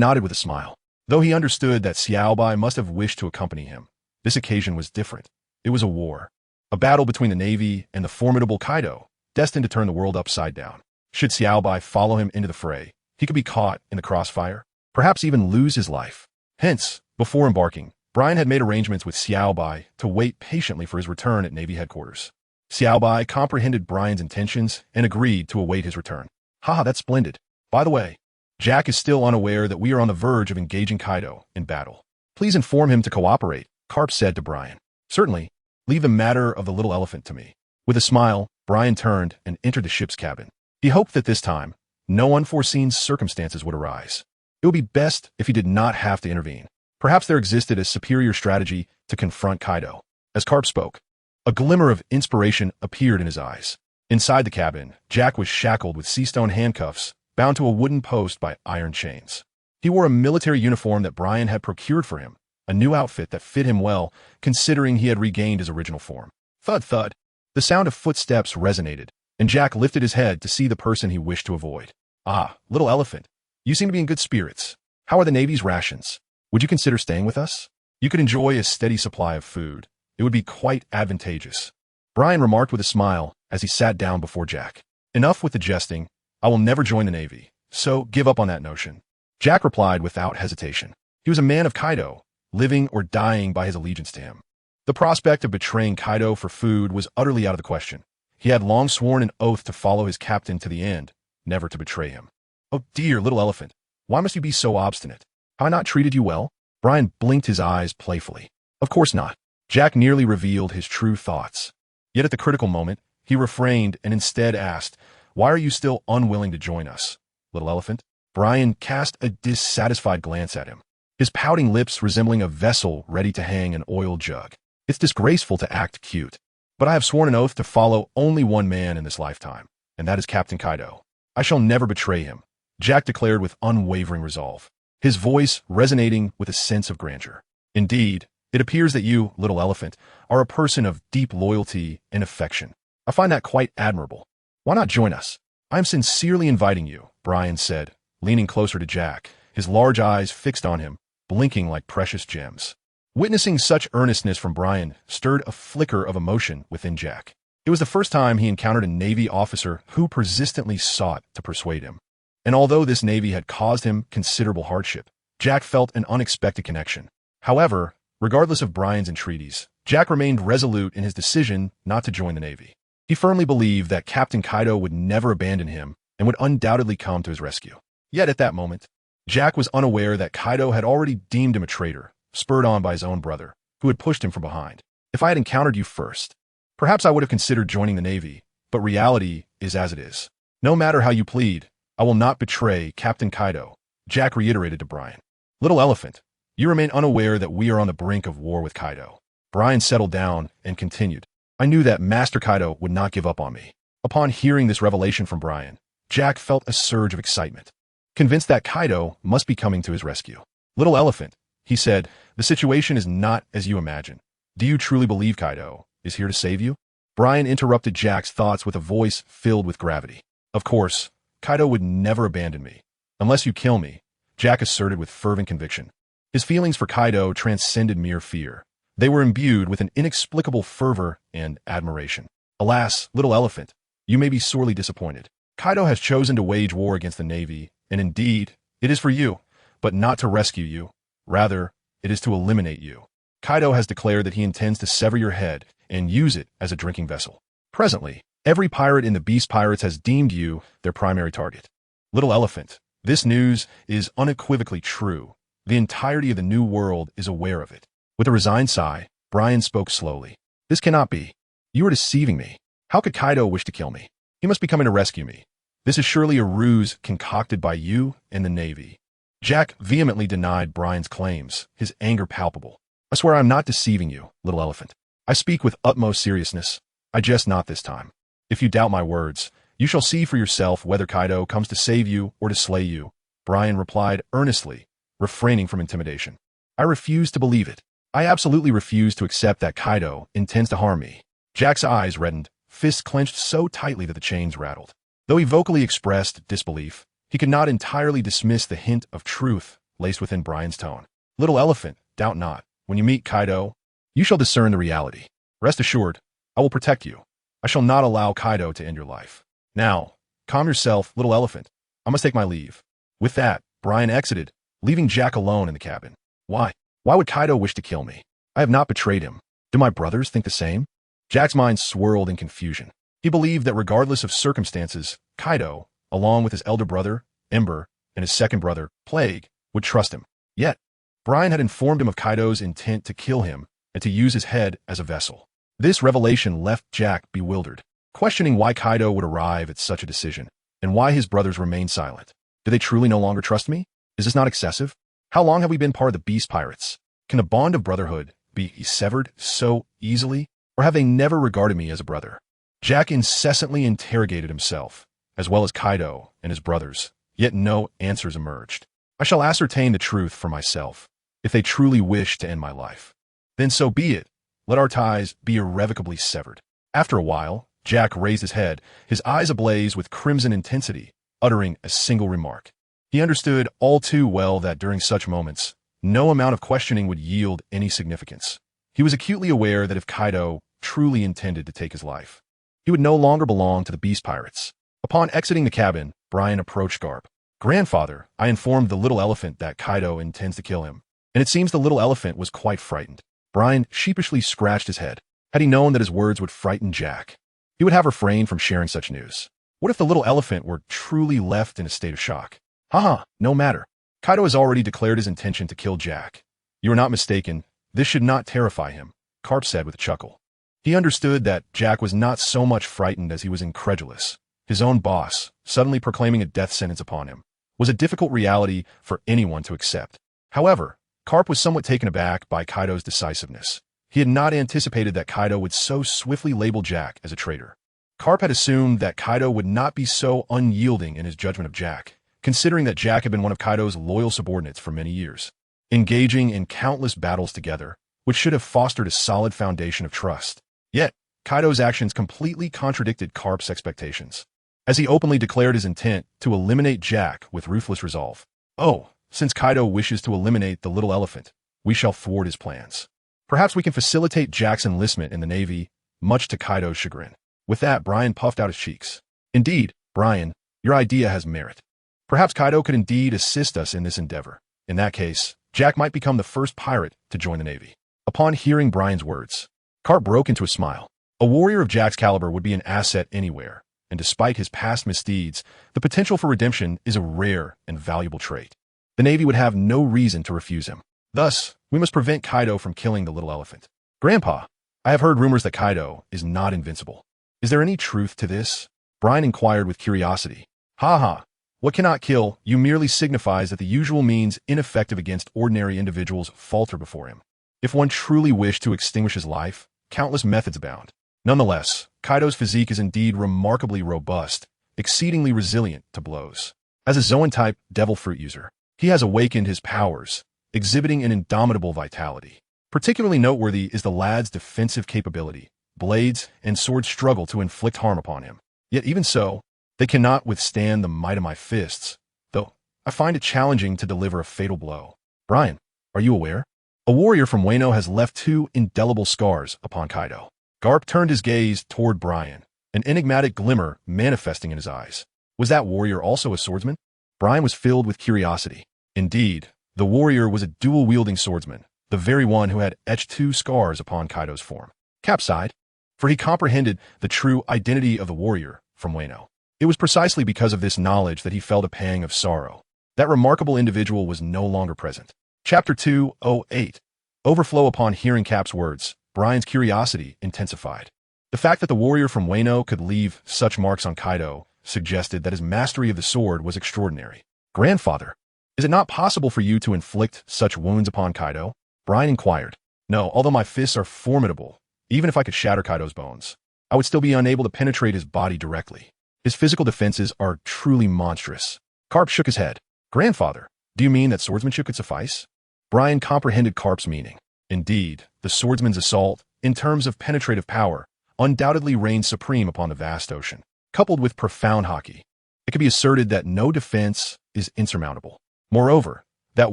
nodded with a smile. Though he understood that Xiaobai must have wished to accompany him, this occasion was different. It was a war. A battle between the Navy and the formidable Kaido, destined to turn the world upside down. Should Xiaobai follow him into the fray, he could be caught in the crossfire. perhaps even lose his life. Hence, before embarking, Brian had made arrangements with Xiao Bai to wait patiently for his return at Navy headquarters. Xiao Bai comprehended Brian's intentions and agreed to await his return. Haha, that's splendid. By the way, Jack is still unaware that we are on the verge of engaging Kaido in battle. Please inform him to cooperate, Garp said to Brian. Certainly. Leave the matter of the little elephant to me. With a smile, Brian turned and entered the ship's cabin. He hoped that this time, no unforeseen circumstances would arise. It would be best if he did not have to intervene. Perhaps there existed a superior strategy to confront Kaido. As Garp spoke, a glimmer of inspiration appeared in his eyes. Inside the cabin, Jack was shackled with sea-stone handcuffs, bound to a wooden post by iron chains. He wore a military uniform that Brian had procured for him, a new outfit that fit him well, considering he had regained his original form. Thud, thud. The sound of footsteps resonated, and Jack lifted his head to see the person he wished to avoid. Ah, little elephant. You seem to be in good spirits. How are the Navy's rations? Would you consider staying with us? You could enjoy a steady supply of food. It would be quite advantageous. Brian remarked with a smile as he sat down before Jack. Enough with the jesting. I will never join the Navy, so give up on that notion. Jack replied without hesitation. He was a man of Kaido, living or dying by his allegiance to him. The prospect of betraying Kaido for food was utterly out of the question. He had long sworn an oath to follow his captain to the end, never to betray him. Oh dear, little elephant, why must you be so obstinate? Have I not treated you well? Brian blinked his eyes playfully. Of course not. Jack nearly revealed his true thoughts. Yet at the critical moment, he refrained and instead asked, why are you still unwilling to join us, little elephant? Brian cast a dissatisfied glance at him, his pouting lips resembling a vessel ready to hang an oil jug. It's disgraceful to act cute, but I have sworn an oath to follow only one man in this lifetime, and that is Captain Kaido. I shall never betray him, Jack declared with unwavering resolve, his voice resonating with a sense of grandeur. Indeed, it appears that you, little elephant, are a person of deep loyalty and affection. I find that quite admirable. Why not join us? I am sincerely inviting you, Brian said, leaning closer to Jack, his large eyes fixed on him, blinking like precious gems. Witnessing such earnestness from Brian stirred a flicker of emotion within Jack. It was the first time he encountered a Navy officer who persistently sought to persuade him. And although this Navy had caused him considerable hardship, Jack felt an unexpected connection. However, regardless of Brian's entreaties, Jack remained resolute in his decision not to join the Navy. He firmly believed that Captain Kaido would never abandon him and would undoubtedly come to his rescue. Yet at that moment, Jack was unaware that Kaido had already deemed him a traitor, spurred on by his own brother, who had pushed him from behind. If I had encountered you first, perhaps I would have considered joining the Navy, but reality is as it is. No matter how you plead, I will not betray Captain Kaido, Jack reiterated to Brian. Little elephant, you remain unaware that we are on the brink of war with Kaido. Brian settled down and continued. I knew that Master Kaido would not give up on me. Upon hearing this revelation from Brian, Jack felt a surge of excitement, convinced that Kaido must be coming to his rescue. Little elephant, he said, the situation is not as you imagine. Do you truly believe Kaido is here to save you? Brian interrupted Jack's thoughts with a voice filled with gravity. Of course, Kaido would never abandon me. Unless you kill me, Jack asserted with fervent conviction. His feelings for Kaido transcended mere fear. They were imbued with an inexplicable fervor and admiration. Alas, little elephant, you may be sorely disappointed. Kaido has chosen to wage war against the Navy, and indeed, it is for you, but not to rescue you. Rather, it is to eliminate you. Kaido has declared that he intends to sever your head and use it as a drinking vessel. Presently, every pirate in the Beast Pirates has deemed you their primary target. Little elephant, this news is unequivocally true. The entirety of the New World is aware of it. With a resigned sigh, Brian spoke slowly. This cannot be. You are deceiving me. How could Kaido wish to kill me? He must be coming to rescue me. This is surely a ruse concocted by you and the Navy. Jack vehemently denied Brian's claims, his anger palpable. I swear I'm not deceiving you, little elephant. I speak with utmost seriousness. I jest not this time. If you doubt my words, you shall see for yourself whether Kaido comes to save you or to slay you, Brian replied earnestly, refraining from intimidation. I refuse to believe it. I absolutely refuse to accept that Kaido intends to harm me. Jack's eyes reddened, fists clenched so tightly that the chains rattled. Though he vocally expressed disbelief, he could not entirely dismiss the hint of truth laced within Brian's tone. Little elephant, doubt not. When you meet Kaido, you shall discern the reality. Rest assured, I will protect you. I shall not allow Kaido to end your life. Now, calm yourself, little elephant. I must take my leave. With that, Brian exited, leaving Jack alone in the cabin. Why? Why would Kaido wish to kill me? I have not betrayed him. Do my brothers think the same? Jack's mind swirled in confusion. He believed that regardless of circumstances, Kaido, along with his elder brother, Ember, and his second brother, Plague, would trust him. Yet, Brian had informed him of Kaido's intent to kill him and to use his head as a vessel. This revelation left Jack bewildered, questioning why Kaido would arrive at such a decision, and why his brothers remained silent. Do they truly no longer trust me? Is this not excessive? How long have we been part of the Beast Pirates? Can the bond of brotherhood be severed so easily, or have they never regarded me as a brother? Jack incessantly interrogated himself, as well as Kaido and his brothers, yet no answers emerged. I shall ascertain the truth for myself. If they truly wish to end my life, then so be it. Let our ties be irrevocably severed. After a while, Jack raised his head, his eyes ablaze with crimson intensity, uttering a single remark. He understood all too well that during such moments, no amount of questioning would yield any significance. He was acutely aware that if Kaido truly intended to take his life, he would no longer belong to the Beast Pirates. Upon exiting the cabin, Brian approached Garp. Grandfather, I informed the little elephant that Kaido intends to kill him, and it seems the little elephant was quite frightened. Brian sheepishly scratched his head. Had he known that his words would frighten Jack, he would have refrained from sharing such news. What if the little elephant were truly left in a state of shock? Haha, no matter. Kaido has already declared his intention to kill Jack. You are not mistaken. This should not terrify him, Garp said with a chuckle. He understood that Jack was not so much frightened as he was incredulous. His own boss, suddenly proclaiming a death sentence upon him, was a difficult reality for anyone to accept. However, Garp was somewhat taken aback by Kaido's decisiveness. He had not anticipated that Kaido would so swiftly label Jack as a traitor. Garp had assumed that Kaido would not be so unyielding in his judgment of Jack, considering that Jack had been one of Kaido's loyal subordinates for many years, engaging in countless battles together, which should have fostered a solid foundation of trust. Yet, Kaido's actions completely contradicted Garp's expectations, as he openly declared his intent to eliminate Jack with ruthless resolve. Oh, since Kaido wishes to eliminate the little elephant, we shall thwart his plans. Perhaps we can facilitate Jack's enlistment in the Navy, much to Kaido's chagrin. With that, Brian puffed out his cheeks. Indeed, Brian, your idea has merit. Perhaps Kaido could indeed assist us in this endeavor. In that case, Jack might become the first pirate to join the Navy. Upon hearing Brian's words, Garp broke into a smile. A warrior of Jack's caliber would be an asset anywhere, and despite his past misdeeds, the potential for redemption is a rare and valuable trait. The Navy would have no reason to refuse him. Thus, we must prevent Kaido from killing the little elephant. Grandpa, I have heard rumors that Kaido is not invincible. Is there any truth to this? Brian inquired with curiosity. Ha ha. What cannot kill you merely signifies that the usual means ineffective against ordinary individuals falter before him. If one truly wished to extinguish his life, countless methods abound. Nonetheless, Kaido's physique is indeed remarkably robust, exceedingly resilient to blows. As a Zoan-type devil fruit user, he has awakened his powers, exhibiting an indomitable vitality. Particularly noteworthy is the lad's defensive capability. Blades and swords struggle to inflict harm upon him. Yet even so, they cannot withstand the might of my fists, though I find it challenging to deliver a fatal blow. Brian, are you aware? A warrior from Wano has left 2 indelible scars upon Kaido. Garp turned his gaze toward Brian, an enigmatic glimmer manifesting in his eyes. Was that warrior also a swordsman? Brian was filled with curiosity. Indeed, the warrior was a dual-wielding swordsman, the very one who had etched 2 scars upon Kaido's form. Cap sighed, for he comprehended the true identity of the warrior from Wano. It was precisely because of this knowledge that he felt a pang of sorrow. That remarkable individual was no longer present. Chapter 208. Overflow. Upon hearing Cap's words, Brian's curiosity intensified. The fact that the warrior from Wano could leave such marks on Kaido suggested that his mastery of the sword was extraordinary. Grandfather, is it not possible for you to inflict such wounds upon Kaido? Brian inquired. No, although my fists are formidable, even if I could shatter Kaido's bones, I would still be unable to penetrate his body directly. His physical defenses are truly monstrous. Garp shook his head. Grandfather, do you mean that swordsmanship could suffice? Brian comprehended Garp's meaning. Indeed, the swordsman's assault, in terms of penetrative power, undoubtedly reigns supreme upon the vast ocean. Coupled with profound haki, it can be asserted that no defense is insurmountable. Moreover, that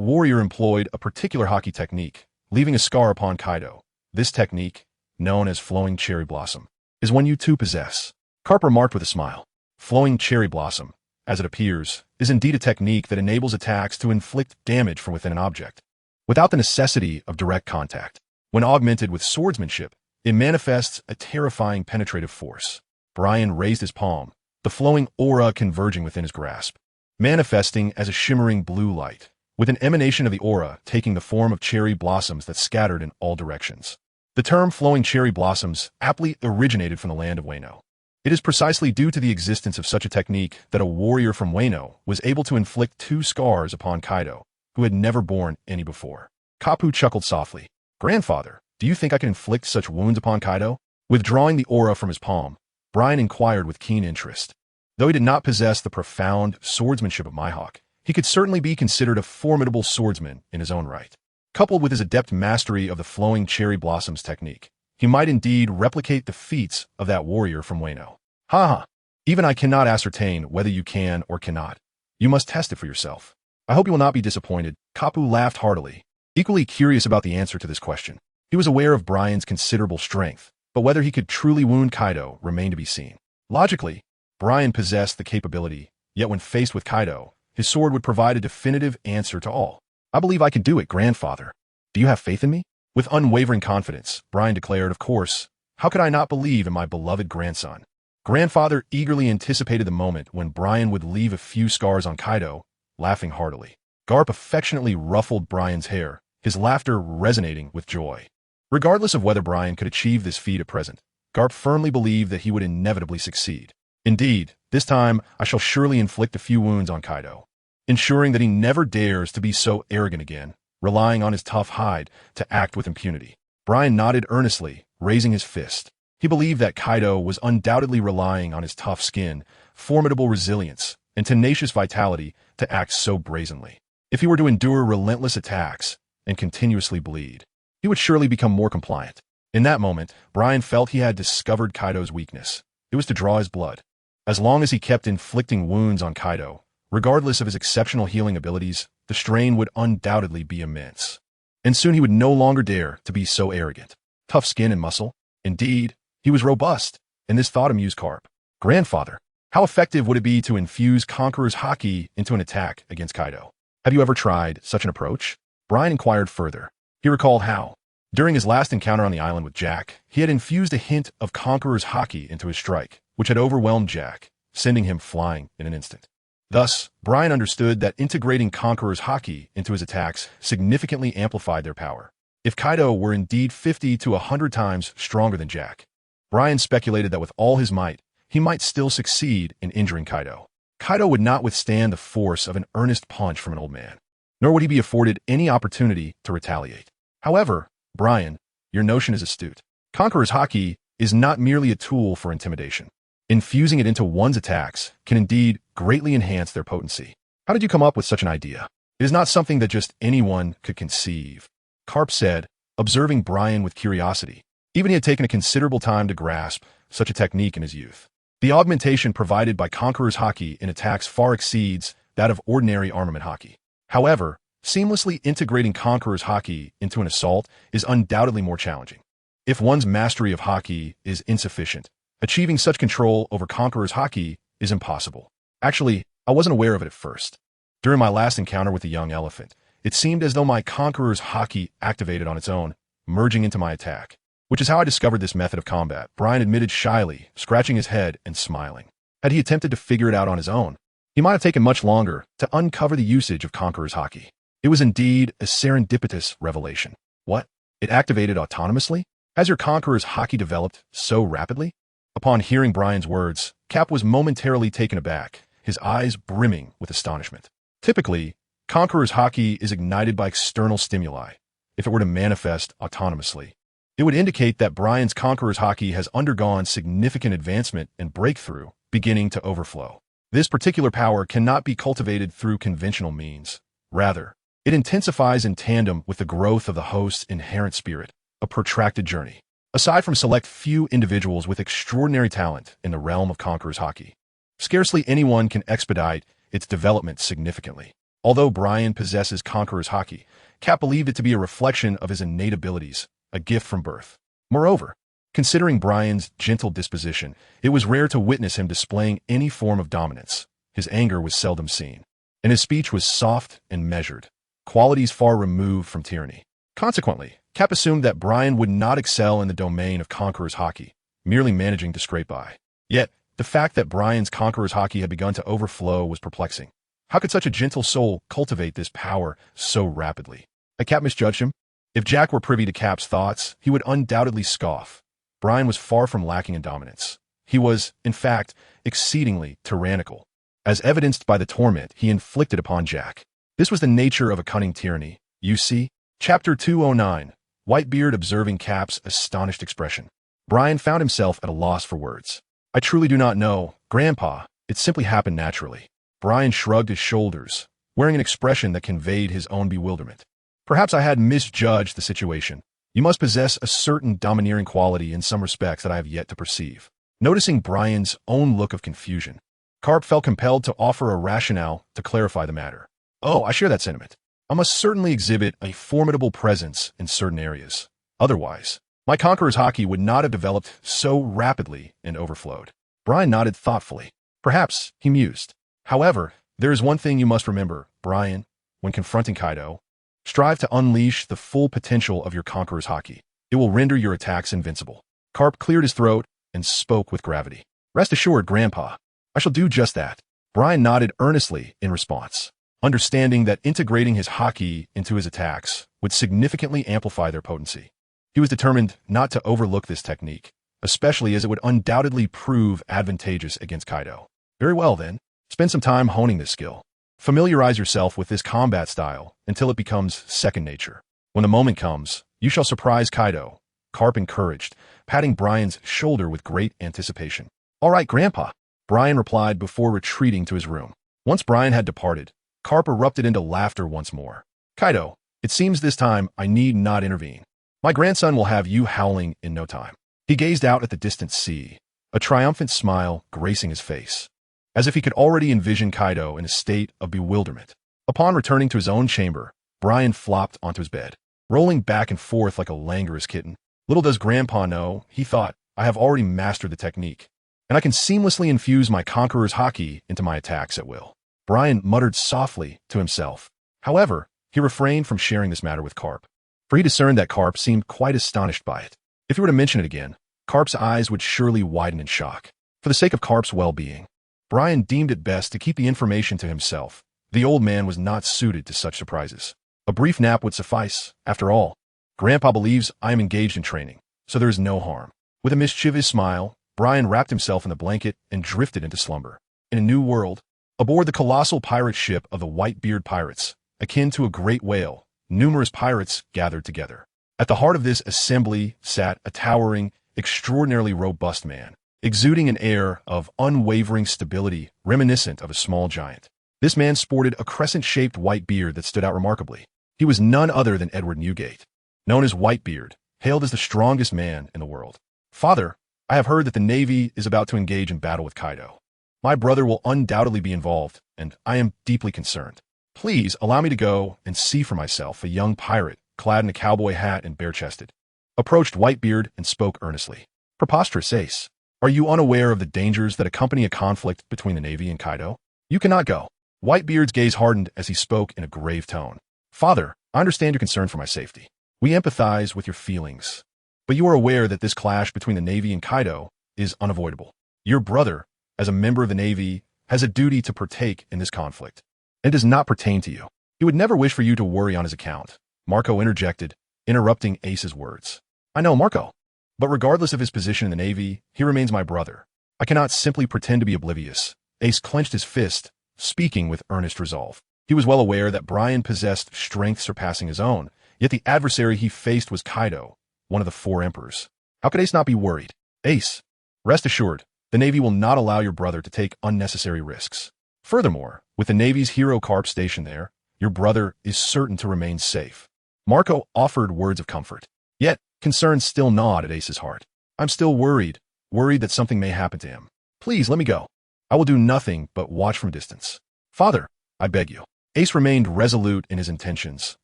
warrior employed a particular haki technique, leaving a scar upon Kaido. This technique, known as flowing cherry blossom, is one you too possess. Garp remarked with a smile. Flowing cherry blossom. as it appears, is indeed a technique that enables attacks to inflict damage from within an object, without the necessity of direct contact. When augmented with swordsmanship, it manifests a terrifying penetrative force. Brian raised his palm, the flowing aura converging within his grasp, manifesting as a shimmering blue light, with an emanation of the aura taking the form of cherry blossoms that scattered in all directions. The term flowing cherry blossoms aptly originated from the land of Wano. It is precisely due to the existence of such a technique that a warrior from Wano was able to inflict 2 scars upon Kaido, who had never borne any before. Kapu chuckled softly. "Grandfather, do you think I can inflict such wounds upon Kaido?" Withdrawing the aura from his palm, Brian inquired with keen interest. Though he did not possess the profound swordsmanship of Mihawk, he could certainly be considered a formidable swordsman in his own right. Coupled with his adept mastery of the flowing cherry blossoms technique, he might indeed replicate the feats of that warrior from Wano. Ha! Even I cannot ascertain whether you can or cannot. You must test it for yourself. I hope you will not be disappointed. Kapu laughed heartily, equally curious about the answer to this question. He was aware of Brian's considerable strength, but whether he could truly wound Kaido remained to be seen. Logically, Brian possessed the capability, yet when faced with Kaido, his sword would provide a definitive answer to all. "I believe I can do it, grandfather. Do you have faith in me?" With unwavering confidence, Brian declared, "Of course. How could I not believe in my beloved grandson?" Grandfather eagerly anticipated the moment when Brian would leave a few scars on Kaido, laughing heartily. Garp affectionately ruffled Brian's hair, his laughter resonating with joy. Regardless of whether Brian could achieve this feat at present, Garp firmly believed that he would inevitably succeed. "Indeed, this time I shall surely inflict a few wounds on Kaido, ensuring that he never dares to be so arrogant again, relying on his tough hide to act with impunity." Brian nodded earnestly, raising his fist. He believed that Kaido was undoubtedly relying on his tough skin, formidable resilience, and tenacious vitality to act so brazenly. If he were to endure relentless attacks and continuously bleed, he would surely become more compliant. In that moment, Brian felt he had discovered Kaido's weakness. It was to draw his blood. As long as he kept inflicting wounds on Kaido, regardless of his exceptional healing abilities, the strain would undoubtedly be immense. And soon he would no longer dare to be so arrogant. Tough skin and muscle. Indeed, he was robust, and this thought amused Garp. "Grandfather, how effective would it be to infuse Conqueror's Haki into an attack against Kaido? Have you ever tried such an approach?" Brian inquired further. He recalled how, during his last encounter on the island with Jack, he had infused a hint of Conqueror's Haki into his strike, which had overwhelmed Jack, sending him flying in an instant. Thus, Brian understood that integrating Conqueror's Haki into his attacks significantly amplified their power. If Kaido were indeed 50 to 100 times stronger than Jack, Brian speculated that with all his might, he might still succeed in injuring Kaido. Kaido would not withstand the force of an earnest punch from an old man, nor would he be afforded any opportunity to retaliate. However, Brian, your notion is astute. Conqueror's Haki is not merely a tool for intimidation. Infusing it into one's attacks can indeed greatly enhance their potency. How did you come up with such an idea? It is not something that just anyone could conceive, Garp said, observing Brian with curiosity. Even he had taken a considerable time to grasp such a technique in his youth. The augmentation provided by Conqueror's Haki in attacks far exceeds that of ordinary armament Haki. However, seamlessly integrating Conqueror's Haki into an assault is undoubtedly more challenging. If one's mastery of Haki is insufficient, achieving such control over Conqueror's Haki is impossible. Actually, I wasn't aware of it at first. During my last encounter with the young elephant, it seemed as though my Conqueror's Haki activated on its own, merging into my attack, which is how I discovered this method of combat, Brian admitted shyly, scratching his head and smiling. Had he attempted to figure it out on his own, he might have taken much longer to uncover the usage of Conqueror's Haki. It was indeed a serendipitous revelation. What? It activated autonomously? Has your Conqueror's Haki developed so rapidly? Upon hearing Brian's words, Cap was momentarily taken aback, his eyes brimming with astonishment. Typically, Conqueror's Haki is ignited by external stimuli. If it were to manifest autonomously, it would indicate that Brian's Conqueror's Haki has undergone significant advancement and breakthrough, beginning to overflow. This particular power cannot be cultivated through conventional means. Rather, it intensifies in tandem with the growth of the host's inherent spirit, a protracted journey. Aside from select few individuals with extraordinary talent in the realm of Conqueror's Haki, scarcely anyone can expedite its development significantly. Although Brian possesses Conqueror's Haki, Cap believed it to be a reflection of his innate abilities, a gift from birth. Moreover, considering Brian's gentle disposition, it was rare to witness him displaying any form of dominance. his anger was seldom seen, and his speech was soft and measured, qualities far removed from tyranny. Consequently, Cap assumed that Brian would not excel in the domain of Conqueror's Haki, merely managing to scrape by. Yet, the fact that Brian's Conqueror's Haki had begun to overflow was perplexing. How could such a gentle soul cultivate this power so rapidly? Had Cap misjudged him? If Jack were privy to Cap's thoughts, he would undoubtedly scoff. Brian was far from lacking in dominance. He was, in fact, exceedingly tyrannical, as evidenced by the torment he inflicted upon Jack. This was the nature of a cunning tyranny, you see. Chapter 209, Whitebeard observing Cap's astonished expression. Brian found himself at a loss for words. I truly do not know, Grandpa. It simply happened naturally. Brian shrugged his shoulders, wearing an expression that conveyed his own bewilderment. Perhaps I had misjudged the situation. You must possess a certain domineering quality in some respects that I have yet to perceive. Noticing Brian's own look of confusion, Garp felt compelled to offer a rationale to clarify the matter. Oh, I share that sentiment. I must certainly exhibit a formidable presence in certain areas. Otherwise, my Conqueror's Haki would not have developed so rapidly and overflowed. Brian nodded thoughtfully. Perhaps, he mused. However, there is one thing you must remember, Brian, when confronting Kaido. Strive to unleash the full potential of your Conqueror's Haki. It will render your attacks invincible. Garp cleared his throat and spoke with gravity. Rest assured, Grandpa, I shall do just that. Brian nodded earnestly in response, understanding that integrating his Haki into his attacks would significantly amplify their potency. He was determined not to overlook this technique, especially as it would undoubtedly prove advantageous against Kaido. Very well then, spend some time honing this skill. Familiarize yourself with this combat style until it becomes second nature. When the moment comes, you shall surprise Kaido, Garp encouraged, patting Brian's shoulder with great anticipation. All right, Grandpa, Brian replied before retreating to his room. Once Brian had departed, Garp erupted into laughter once more. Kaido, it seems this time I need not intervene. My grandson will have you howling in no time. He gazed out at the distant sea, a triumphant smile gracing his face, as if he could already envision Kaido in a state of bewilderment. Upon returning to his own chamber, Brian flopped onto his bed, rolling back and forth like a languorous kitten. Little does Grandpa know, he thought, I have already mastered the technique, and I can seamlessly infuse my Conqueror's Haki into my attacks at will. Brian muttered softly to himself. However, he refrained from sharing this matter with Garp, for he discerned that Garp seemed quite astonished by it. If he were to mention it again, Garp's eyes would surely widen in shock. For the sake of Garp's well-being, Brian deemed it best to keep the information to himself. The old man was not suited to such surprises. A brief nap would suffice. After all, Grandpa believes I am engaged in training, so there is no harm. With a mischievous smile, Brian wrapped himself in the blanket and drifted into slumber. In a new world, aboard the colossal pirate ship of the Whitebeard pirates, akin to a great whale, numerous pirates gathered together. At the heart of this assembly sat a towering, extraordinarily robust man, exuding an air of unwavering stability reminiscent of a small giant. This man sported a crescent-shaped white beard that stood out remarkably. He was none other than Edward Newgate, known as Whitebeard, hailed as the strongest man in the world. Father, I have heard that the Navy is about to engage in battle with Kaido. My brother will undoubtedly be involved, and I am deeply concerned. Please allow me to go and see for myself. A young pirate, clad in a cowboy hat and bare-chested, approached Whitebeard and spoke earnestly. Preposterous, Ace. Are you unaware of the dangers that accompany a conflict between the Navy and Kaido? You cannot go. Whitebeard's gaze hardened as he spoke in a grave tone. Father, I understand your concern for my safety. We empathize with your feelings, but you are aware that this clash between the Navy and Kaido is unavoidable. Your brother, as a member of the Navy, has a duty to partake in this conflict, and does not pertain to you. He would never wish for you to worry on his account. Marco interjected, interrupting Ace's words. I know, Marco. But regardless of his position in the Navy, he remains my brother. I cannot simply pretend to be oblivious. Ace clenched his fist, speaking with earnest resolve. He was well aware that Brian possessed strength surpassing his own, yet the adversary he faced was Kaido, one of the four emperors. How could Ace not be worried? Ace, rest assured, the Navy will not allow your brother to take unnecessary risks. Furthermore, with the Navy's hero Garp stationed there, your brother is certain to remain safe. Marco offered words of comfort. Yet, concern still gnawed at Ace's heart. I'm still worried that something may happen to him. Please let me go. I will do nothing but watch from distance. Father, I beg you. Ace remained resolute in his intentions,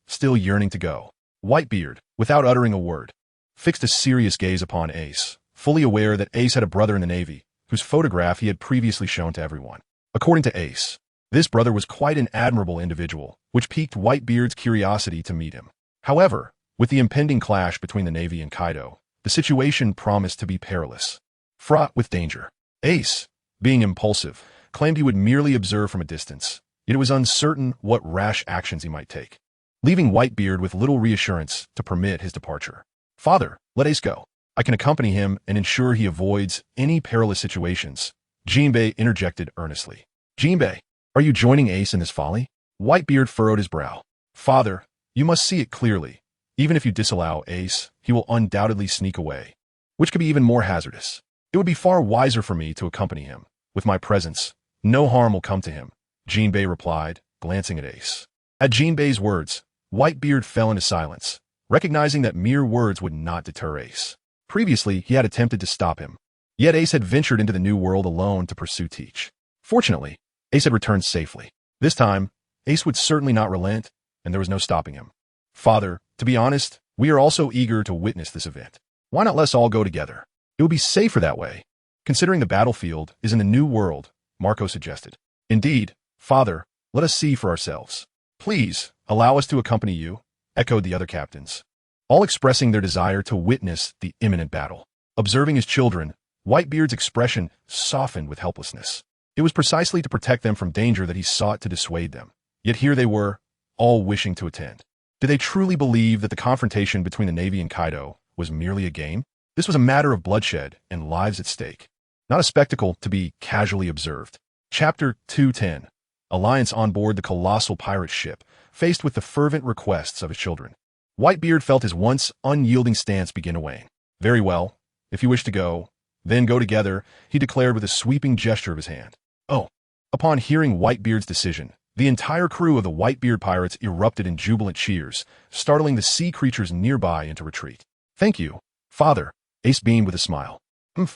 still yearning to go. Whitebeard, without uttering a word, fixed a serious gaze upon Ace, fully aware that Ace had a brother in the Navy, whose photograph he had previously shown to everyone. According to Ace, this brother was quite an admirable individual, which piqued Whitebeard's curiosity to meet him. However, with the impending clash between the Navy and Kaido, the situation promised to be perilous, fraught with danger. Ace, being impulsive, claimed he would merely observe from a distance, yet it was uncertain what rash actions he might take, leaving Whitebeard with little reassurance to permit his departure. "Father, let Ace go. I can accompany him and ensure he avoids any perilous situations," Jinbei interjected earnestly. "Jinbei, are you joining Ace in this folly?" Whitebeard furrowed his brow. "Father, you must see it clearly. Even if you disallow Ace, he will undoubtedly sneak away, which could be even more hazardous. It would be far wiser for me to accompany him. With my presence, no harm will come to him," Jinbei replied, glancing at Ace. At Jinbei's words, Whitebeard fell into silence, recognizing that mere words would not deter Ace. Previously, he had attempted to stop him, yet Ace had ventured into the new world alone to pursue Teach. Fortunately, Ace had returned safely. This time, Ace would certainly not relent, and there was no stopping him. "Father, to be honest, we are also eager to witness this event. Why not let's all go together? It would be safer that way, considering the battlefield is in the new world," Marco suggested. "Indeed, Father, let us see for ourselves." "Please, allow us to accompany you," echoed the other captains, all expressing their desire to witness the imminent battle. Observing his children, Whitebeard's expression softened with helplessness. It was precisely to protect them from danger that he sought to dissuade them. Yet here they were, all wishing to attend. Did they truly believe that the confrontation between the Navy and Kaido was merely a game? This was a matter of bloodshed and lives at stake, not a spectacle to be casually observed. Chapter 210. Alliance on board the colossal pirate ship, faced with the fervent requests of his children. Whitebeard felt his once unyielding stance begin to wane. "Very well. If you wish to go, then go together," he declared with a sweeping gesture of his hand. "Oh." Upon hearing Whitebeard's decision, the entire crew of the Whitebeard pirates erupted in jubilant cheers, startling the sea creatures nearby into retreat. "Thank you, Father," Ace beamed with a smile.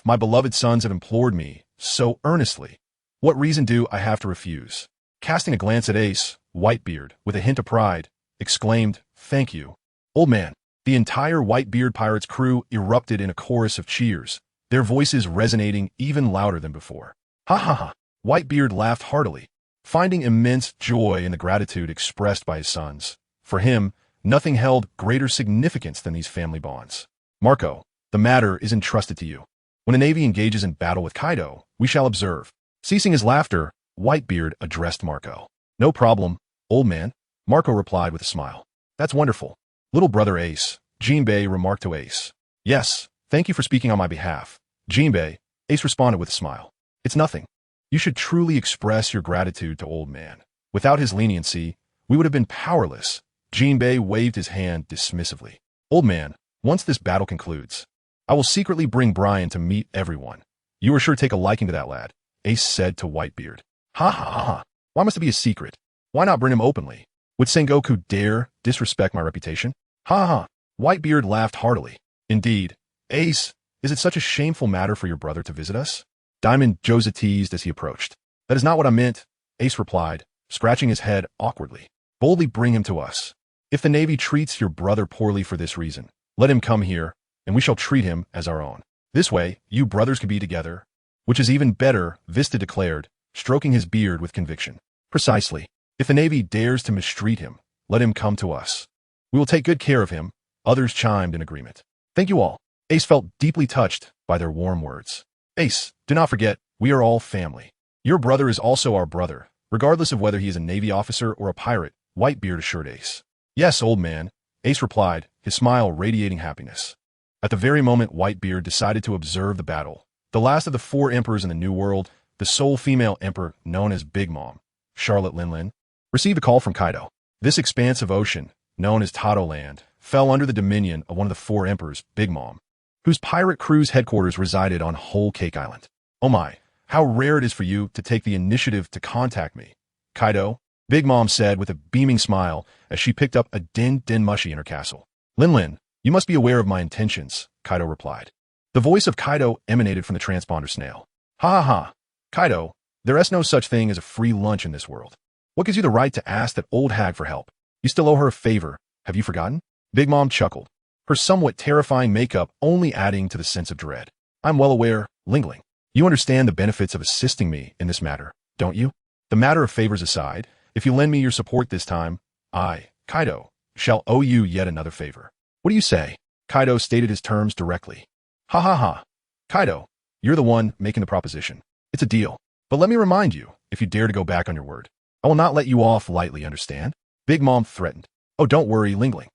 "My beloved sons have implored me so earnestly. What reason do I have to refuse?" Casting a glance at Ace, Whitebeard, with a hint of pride, exclaimed, "Thank you, old man." The entire Whitebeard pirates' crew erupted in a chorus of cheers, their voices resonating even louder than before. "Ha ha ha!" Whitebeard laughed heartily, finding immense joy in the gratitude expressed by his sons. For him, nothing held greater significance than these family bonds. "Marco, the matter is entrusted to you. When the Navy engages in battle with Kaido, we shall observe." Ceasing his laughter, Whitebeard addressed Marco. "No problem, old man," Marco replied with a smile. "That's wonderful. Little brother Ace," Jinbei remarked to Ace. "Yes, thank you for speaking on my behalf, Jinbei," Ace responded with a smile. "It's nothing. You should truly express your gratitude to old man. Without his leniency, we would have been powerless." Jinbei waved his hand dismissively. "Old man, once this battle concludes, I will secretly bring Brian to meet everyone. You are sure to take a liking to that lad," Ace said to Whitebeard. "Ha ha ha ha. Why must it be a secret? Why not bring him openly? Would Sengoku dare disrespect my reputation?" "Ha ha." Whitebeard laughed heartily. "Indeed, Ace, is it such a shameful matter for your brother to visit us?" Diamond Joza teased as he approached. "That is not what I meant," Ace replied, scratching his head awkwardly. "Boldly bring him to us. If the Navy treats your brother poorly for this reason, let him come here, and we shall treat him as our own. This way, you brothers can be together." "Which is even better," Vista declared, stroking his beard with conviction. "Precisely. If the Navy dares to mistreat him, let him come to us. We will take good care of him," others chimed in agreement. "Thank you all." Ace felt deeply touched by their warm words. "Ace, do not forget, we are all family. Your brother is also our brother, regardless of whether he is a Navy officer or a pirate," Whitebeard assured Ace. "Yes, old man," Ace replied, his smile radiating happiness. At the very moment Whitebeard decided to observe the battle, the last of the 4 emperors in the New World, the sole female emperor known as Big Mom, Charlotte Linlin, received a call from Kaido. This expanse of ocean, known as Tado Land, fell under the dominion of one of the 4 emperors, Big Mom, whose pirate crew's headquarters resided on Whole Cake Island. "Oh my, how rare it is for you to take the initiative to contact me, Kaido," Big Mom said with a beaming smile as she picked up a Den mushi in her castle. "Linlin, you must be aware of my intentions," Kaido replied. The voice of Kaido emanated from the transponder snail. "Ha ha ha. Kaido, there is no such thing as a free lunch in this world. What gives you the right to ask that old hag for help? You still owe her a favor, have you forgotten?" Big Mom chuckled, her somewhat terrifying makeup only adding to the sense of dread. "I'm well aware, Lingling. You understand the benefits of assisting me in this matter. don't you? The matter of favors aside, if you lend me your support this time, I, Kaido, shall owe you yet another favor. What do you say? Kaido stated his terms directly. Ha ha ha. Kaido, you're the one making the proposition. It's a deal. But let me remind you, if you dare to go back on your word, I will not let you off lightly, understand? Big Mom threatened. Oh, don't worry, Lingling.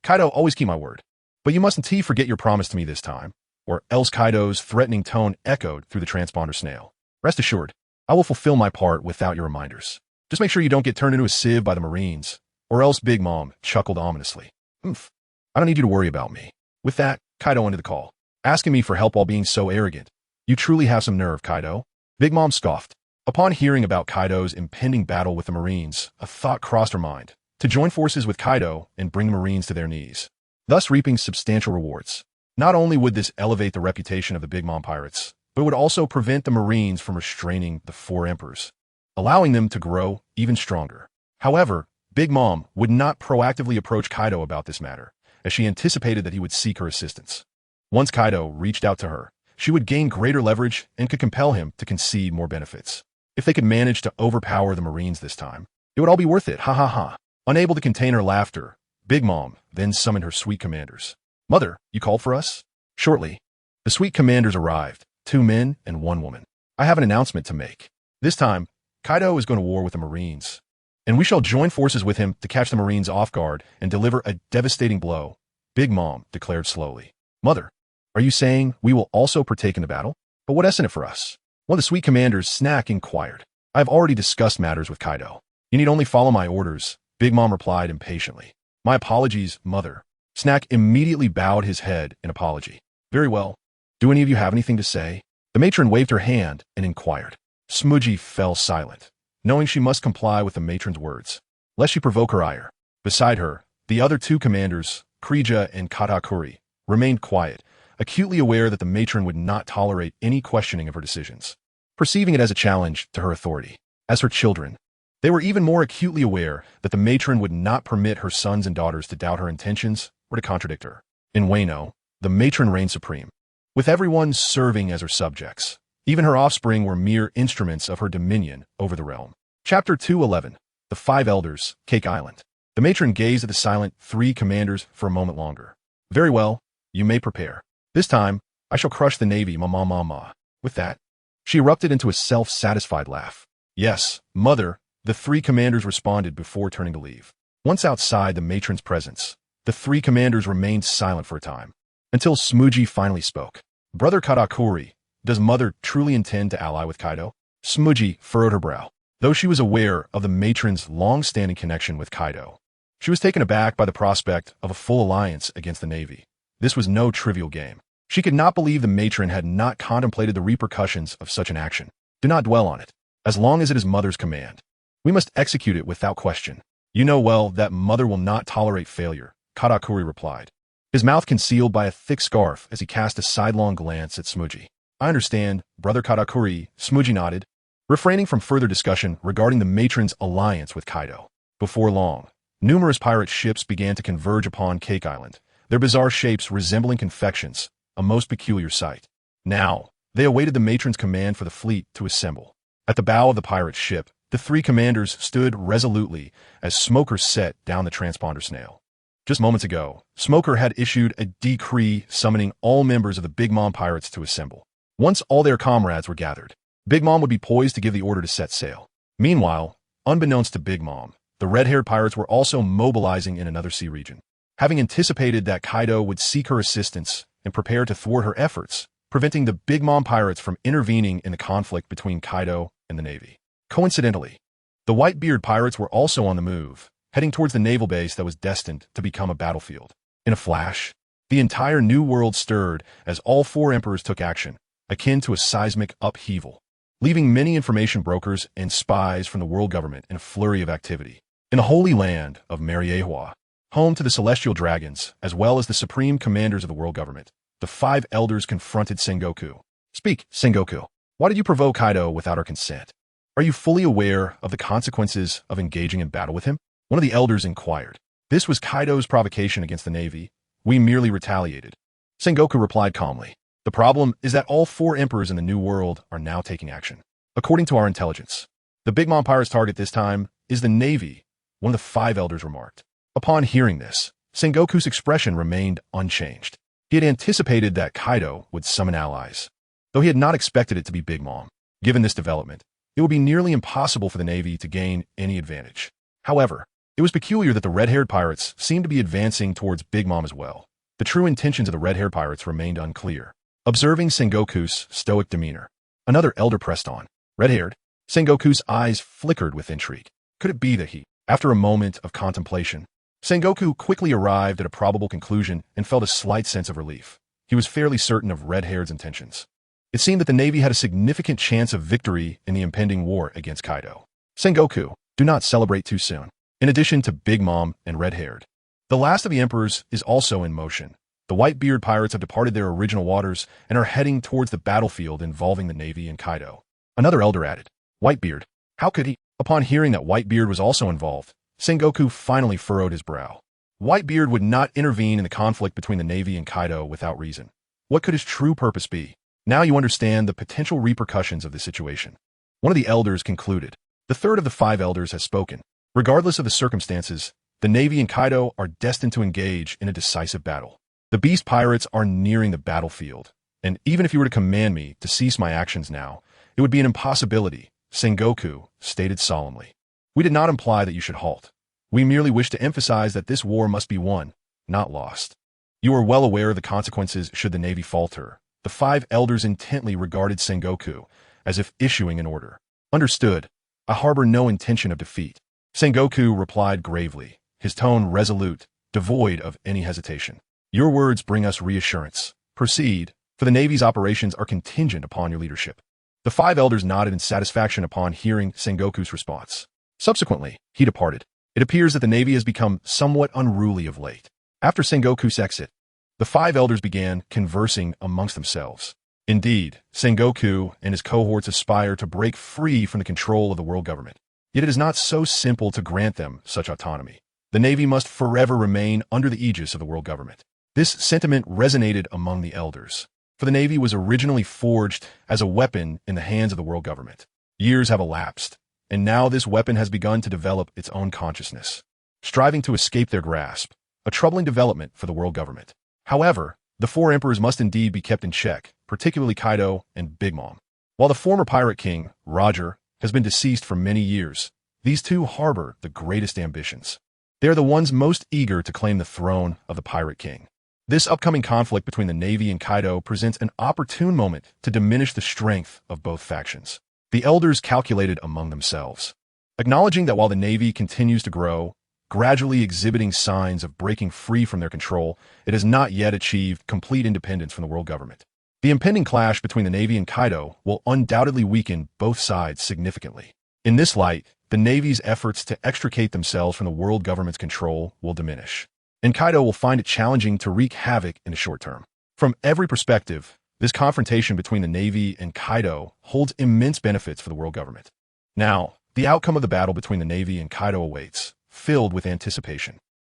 Kaido, always keep my word. But you mustn't forget your promise to me this time, or else. Kaido's threatening tone echoed through the transponder snail. Rest assured, I will fulfill my part without your reminders. Just make sure you don't get turned into a sieve by the Marines, or else. Big Mom chuckled ominously. Oomph. I don't need you to worry about me. With that, Kaido ended the call, asking me for help while being so arrogant. You truly have some nerve, Kaido. Big Mom scoffed. Upon hearing about Kaido's impending battle with the Marines, a thought crossed her mind, to join forces with Kaido and bring the Marines to their knees, thus reaping substantial rewards. Not only would this elevate the reputation of the Big Mom pirates, but it would also prevent the Marines from restraining the four emperors, allowing them to grow even stronger. However, Big Mom would not proactively approach Kaido about this matter, as she anticipated that he would seek her assistance. Once Kaido reached out to her, she would gain greater leverage and could compel him to concede more benefits. If they could manage to overpower the Marines this time, it would all be worth it, ha ha ha. Unable to contain her laughter, Big Mom then summoned her suite commanders. Mother, you called for us? Shortly, the suite commanders arrived, 2 men and 1 woman. I have an announcement to make. This time, Kaido is going to war with the Marines, and we shall join forces with him to catch the Marines off guard and deliver a devastating blow, Big Mom declared slowly. Mother, are you saying we will also partake in the battle? But what isn't it for us? One of the suite commanders, Snack, inquired. I have already discussed matters with Kaido. You need only follow my orders, Big Mom replied impatiently. My apologies, Mother. Snack immediately bowed his head in apology. Very well. Do any of you have anything to say? The matron waved her hand and inquired. Smudgy fell silent, knowing she must comply with the matron's words, lest she provoke her ire. Beside her, the other 2 commanders, Krija and Katakuri, remained quiet, acutely aware that the matron would not tolerate any questioning of her decisions, perceiving it as a challenge to her authority. As her children, they were even more acutely aware that the matron would not permit her sons and daughters to doubt her intentions or to contradict her. In Wano, the matron reigned supreme, with everyone serving as her subjects. Even her offspring were mere instruments of her dominion over the realm. Chapter 211. The 5 Elders, Cake Island. The matron gazed at the silent 3 commanders for a moment longer. Very well, you may prepare. This time, I shall crush the Navy, ma. With that, she erupted into a self-satisfied laugh. Yes, Mother, the 3 commanders responded before turning to leave. Once outside the matron's presence, the 3 commanders remained silent for a time, until Smudgy finally spoke. Brother Katakuri, does Mother truly intend to ally with Kaido? Smudgy furrowed her brow. Though she was aware of the matron's long-standing connection with Kaido, she was taken aback by the prospect of a full alliance against the Navy. This was no trivial game. She could not believe the matron had not contemplated the repercussions of such an action. Do not dwell on it. As long as it is Mother's command, we must execute it without question. You know well that Mother will not tolerate failure, Katakuri replied, his mouth concealed by a thick scarf as he cast a sidelong glance at Smudgy. I understand, Brother Katakuri, Smudgy nodded, refraining from further discussion regarding the matron's alliance with Kaido. Before long, numerous pirate ships began to converge upon Cake Island, their bizarre shapes resembling confections, a most peculiar sight. Now, they awaited the matron's command for the fleet to assemble. At the bow of the pirate ship, the 3 commanders stood resolutely as Smoker set down the transponder snail. Just moments ago, Smoker had issued a decree summoning all members of the Big Mom pirates to assemble. Once all their comrades were gathered, Big Mom would be poised to give the order to set sail. Meanwhile, unbeknownst to Big Mom, the red-haired pirates were also mobilizing in another sea region. Having anticipated that Kaido would seek her assistance and prepare to thwart her efforts, preventing the Big Mom pirates from intervening in the conflict between Kaido and the Navy. Coincidentally, the Whitebeard pirates were also on the move, heading towards the naval base that was destined to become a battlefield. In a flash, the entire New World stirred as all 4 emperors took action, akin to a seismic upheaval, leaving many information brokers and spies from the world government in a flurry of activity. In the holy land of Mariehua, home to the celestial dragons, as well as the supreme commanders of the world government, the 5 elders confronted Sengoku. Speak, Sengoku. Why did you provoke Kaido without our consent? Are you fully aware of the consequences of engaging in battle with him? One of the elders inquired. This was Kaido's provocation against the Navy. We merely retaliated. Sengoku replied calmly. The problem is that all 4 emperors in the New World are now taking action. according to our intelligence. The Big Mom Pirates' target this time is the Navy, one of the five elders remarked. Upon hearing this, Sengoku's expression remained unchanged. He had anticipated that Kaido would summon allies, though he had not expected it to be Big Mom. Given this development, it would be nearly impossible for the Navy to gain any advantage. However, it was peculiar that the red-haired pirates seemed to be advancing towards Big Mom as well. The true intentions of the red-haired pirates remained unclear. Observing Sengoku's stoic demeanor, another elder pressed on. Red-haired, Sengoku's eyes flickered with intrigue. Could it be that he, after a moment of contemplation, Sengoku quickly arrived at a probable conclusion and felt a slight sense of relief. He was fairly certain of red-haired's intentions. It seemed that the Navy had a significant chance of victory in the impending war against Kaido. Sengoku, do not celebrate too soon. In addition to Big Mom and red-haired, the last of the emperors is also in motion. The Whitebeard pirates have departed their original waters and are heading towards the battlefield involving the Navy and Kaido. Another elder added, Whitebeard, how could he? Upon hearing that Whitebeard was also involved, Sengoku finally furrowed his brow. Whitebeard would not intervene in the conflict between the Navy and Kaido without reason. What could his true purpose be? Now you understand the potential repercussions of the situation. One of the elders concluded. The third of the five elders has spoken. Regardless of the circumstances, the Navy and Kaido are destined to engage in a decisive battle. The Beast Pirates are nearing the battlefield, and even if you were to command me to cease my actions now, it would be an impossibility, Sengoku stated solemnly. We did not imply that you should halt. We merely wish to emphasize that this war must be won, not lost. You are well aware of the consequences should the Navy falter. The five elders intently regarded Sengoku, as if issuing an order. Understood. I harbor no intention of defeat. Sengoku replied gravely, his tone resolute, devoid of any hesitation. Your words bring us reassurance. Proceed, for the Navy's operations are contingent upon your leadership. The five elders nodded in satisfaction upon hearing Sengoku's response. Subsequently, he departed. It appears that the Navy has become somewhat unruly of late. After Sengoku's exit, the five elders began conversing amongst themselves. Indeed, Sengoku and his cohorts aspire to break free from the control of the world government. Yet it is not so simple to grant them such autonomy. The Navy must forever remain under the aegis of the world government. This sentiment resonated among the elders, for the Navy was originally forged as a weapon in the hands of the world government. Years have elapsed, and now this weapon has begun to develop its own consciousness, striving to escape their grasp, a troubling development for the world government. However, the four emperors must indeed be kept in check, particularly Kaido and Big Mom. While the former pirate king, Roger, has been deceased for many years, these two harbor the greatest ambitions. They are the ones most eager to claim the throne of the pirate king. This upcoming conflict between the Navy and Kaido presents an opportune moment to diminish the strength of both factions. The elders calculated among themselves, acknowledging that while the Navy continues to grow, gradually exhibiting signs of breaking free from their control, it has not yet achieved complete independence from the world government. The impending clash between the Navy and Kaido will undoubtedly weaken both sides significantly. In this light, the Navy's efforts to extricate themselves from the world government's control will diminish, and Kaido will find it challenging to wreak havoc in the short term. From every perspective, this confrontation between the Navy and Kaido holds immense benefits for the world government. Now, the outcome of the battle between the Navy and Kaido awaits, filled with anticipation.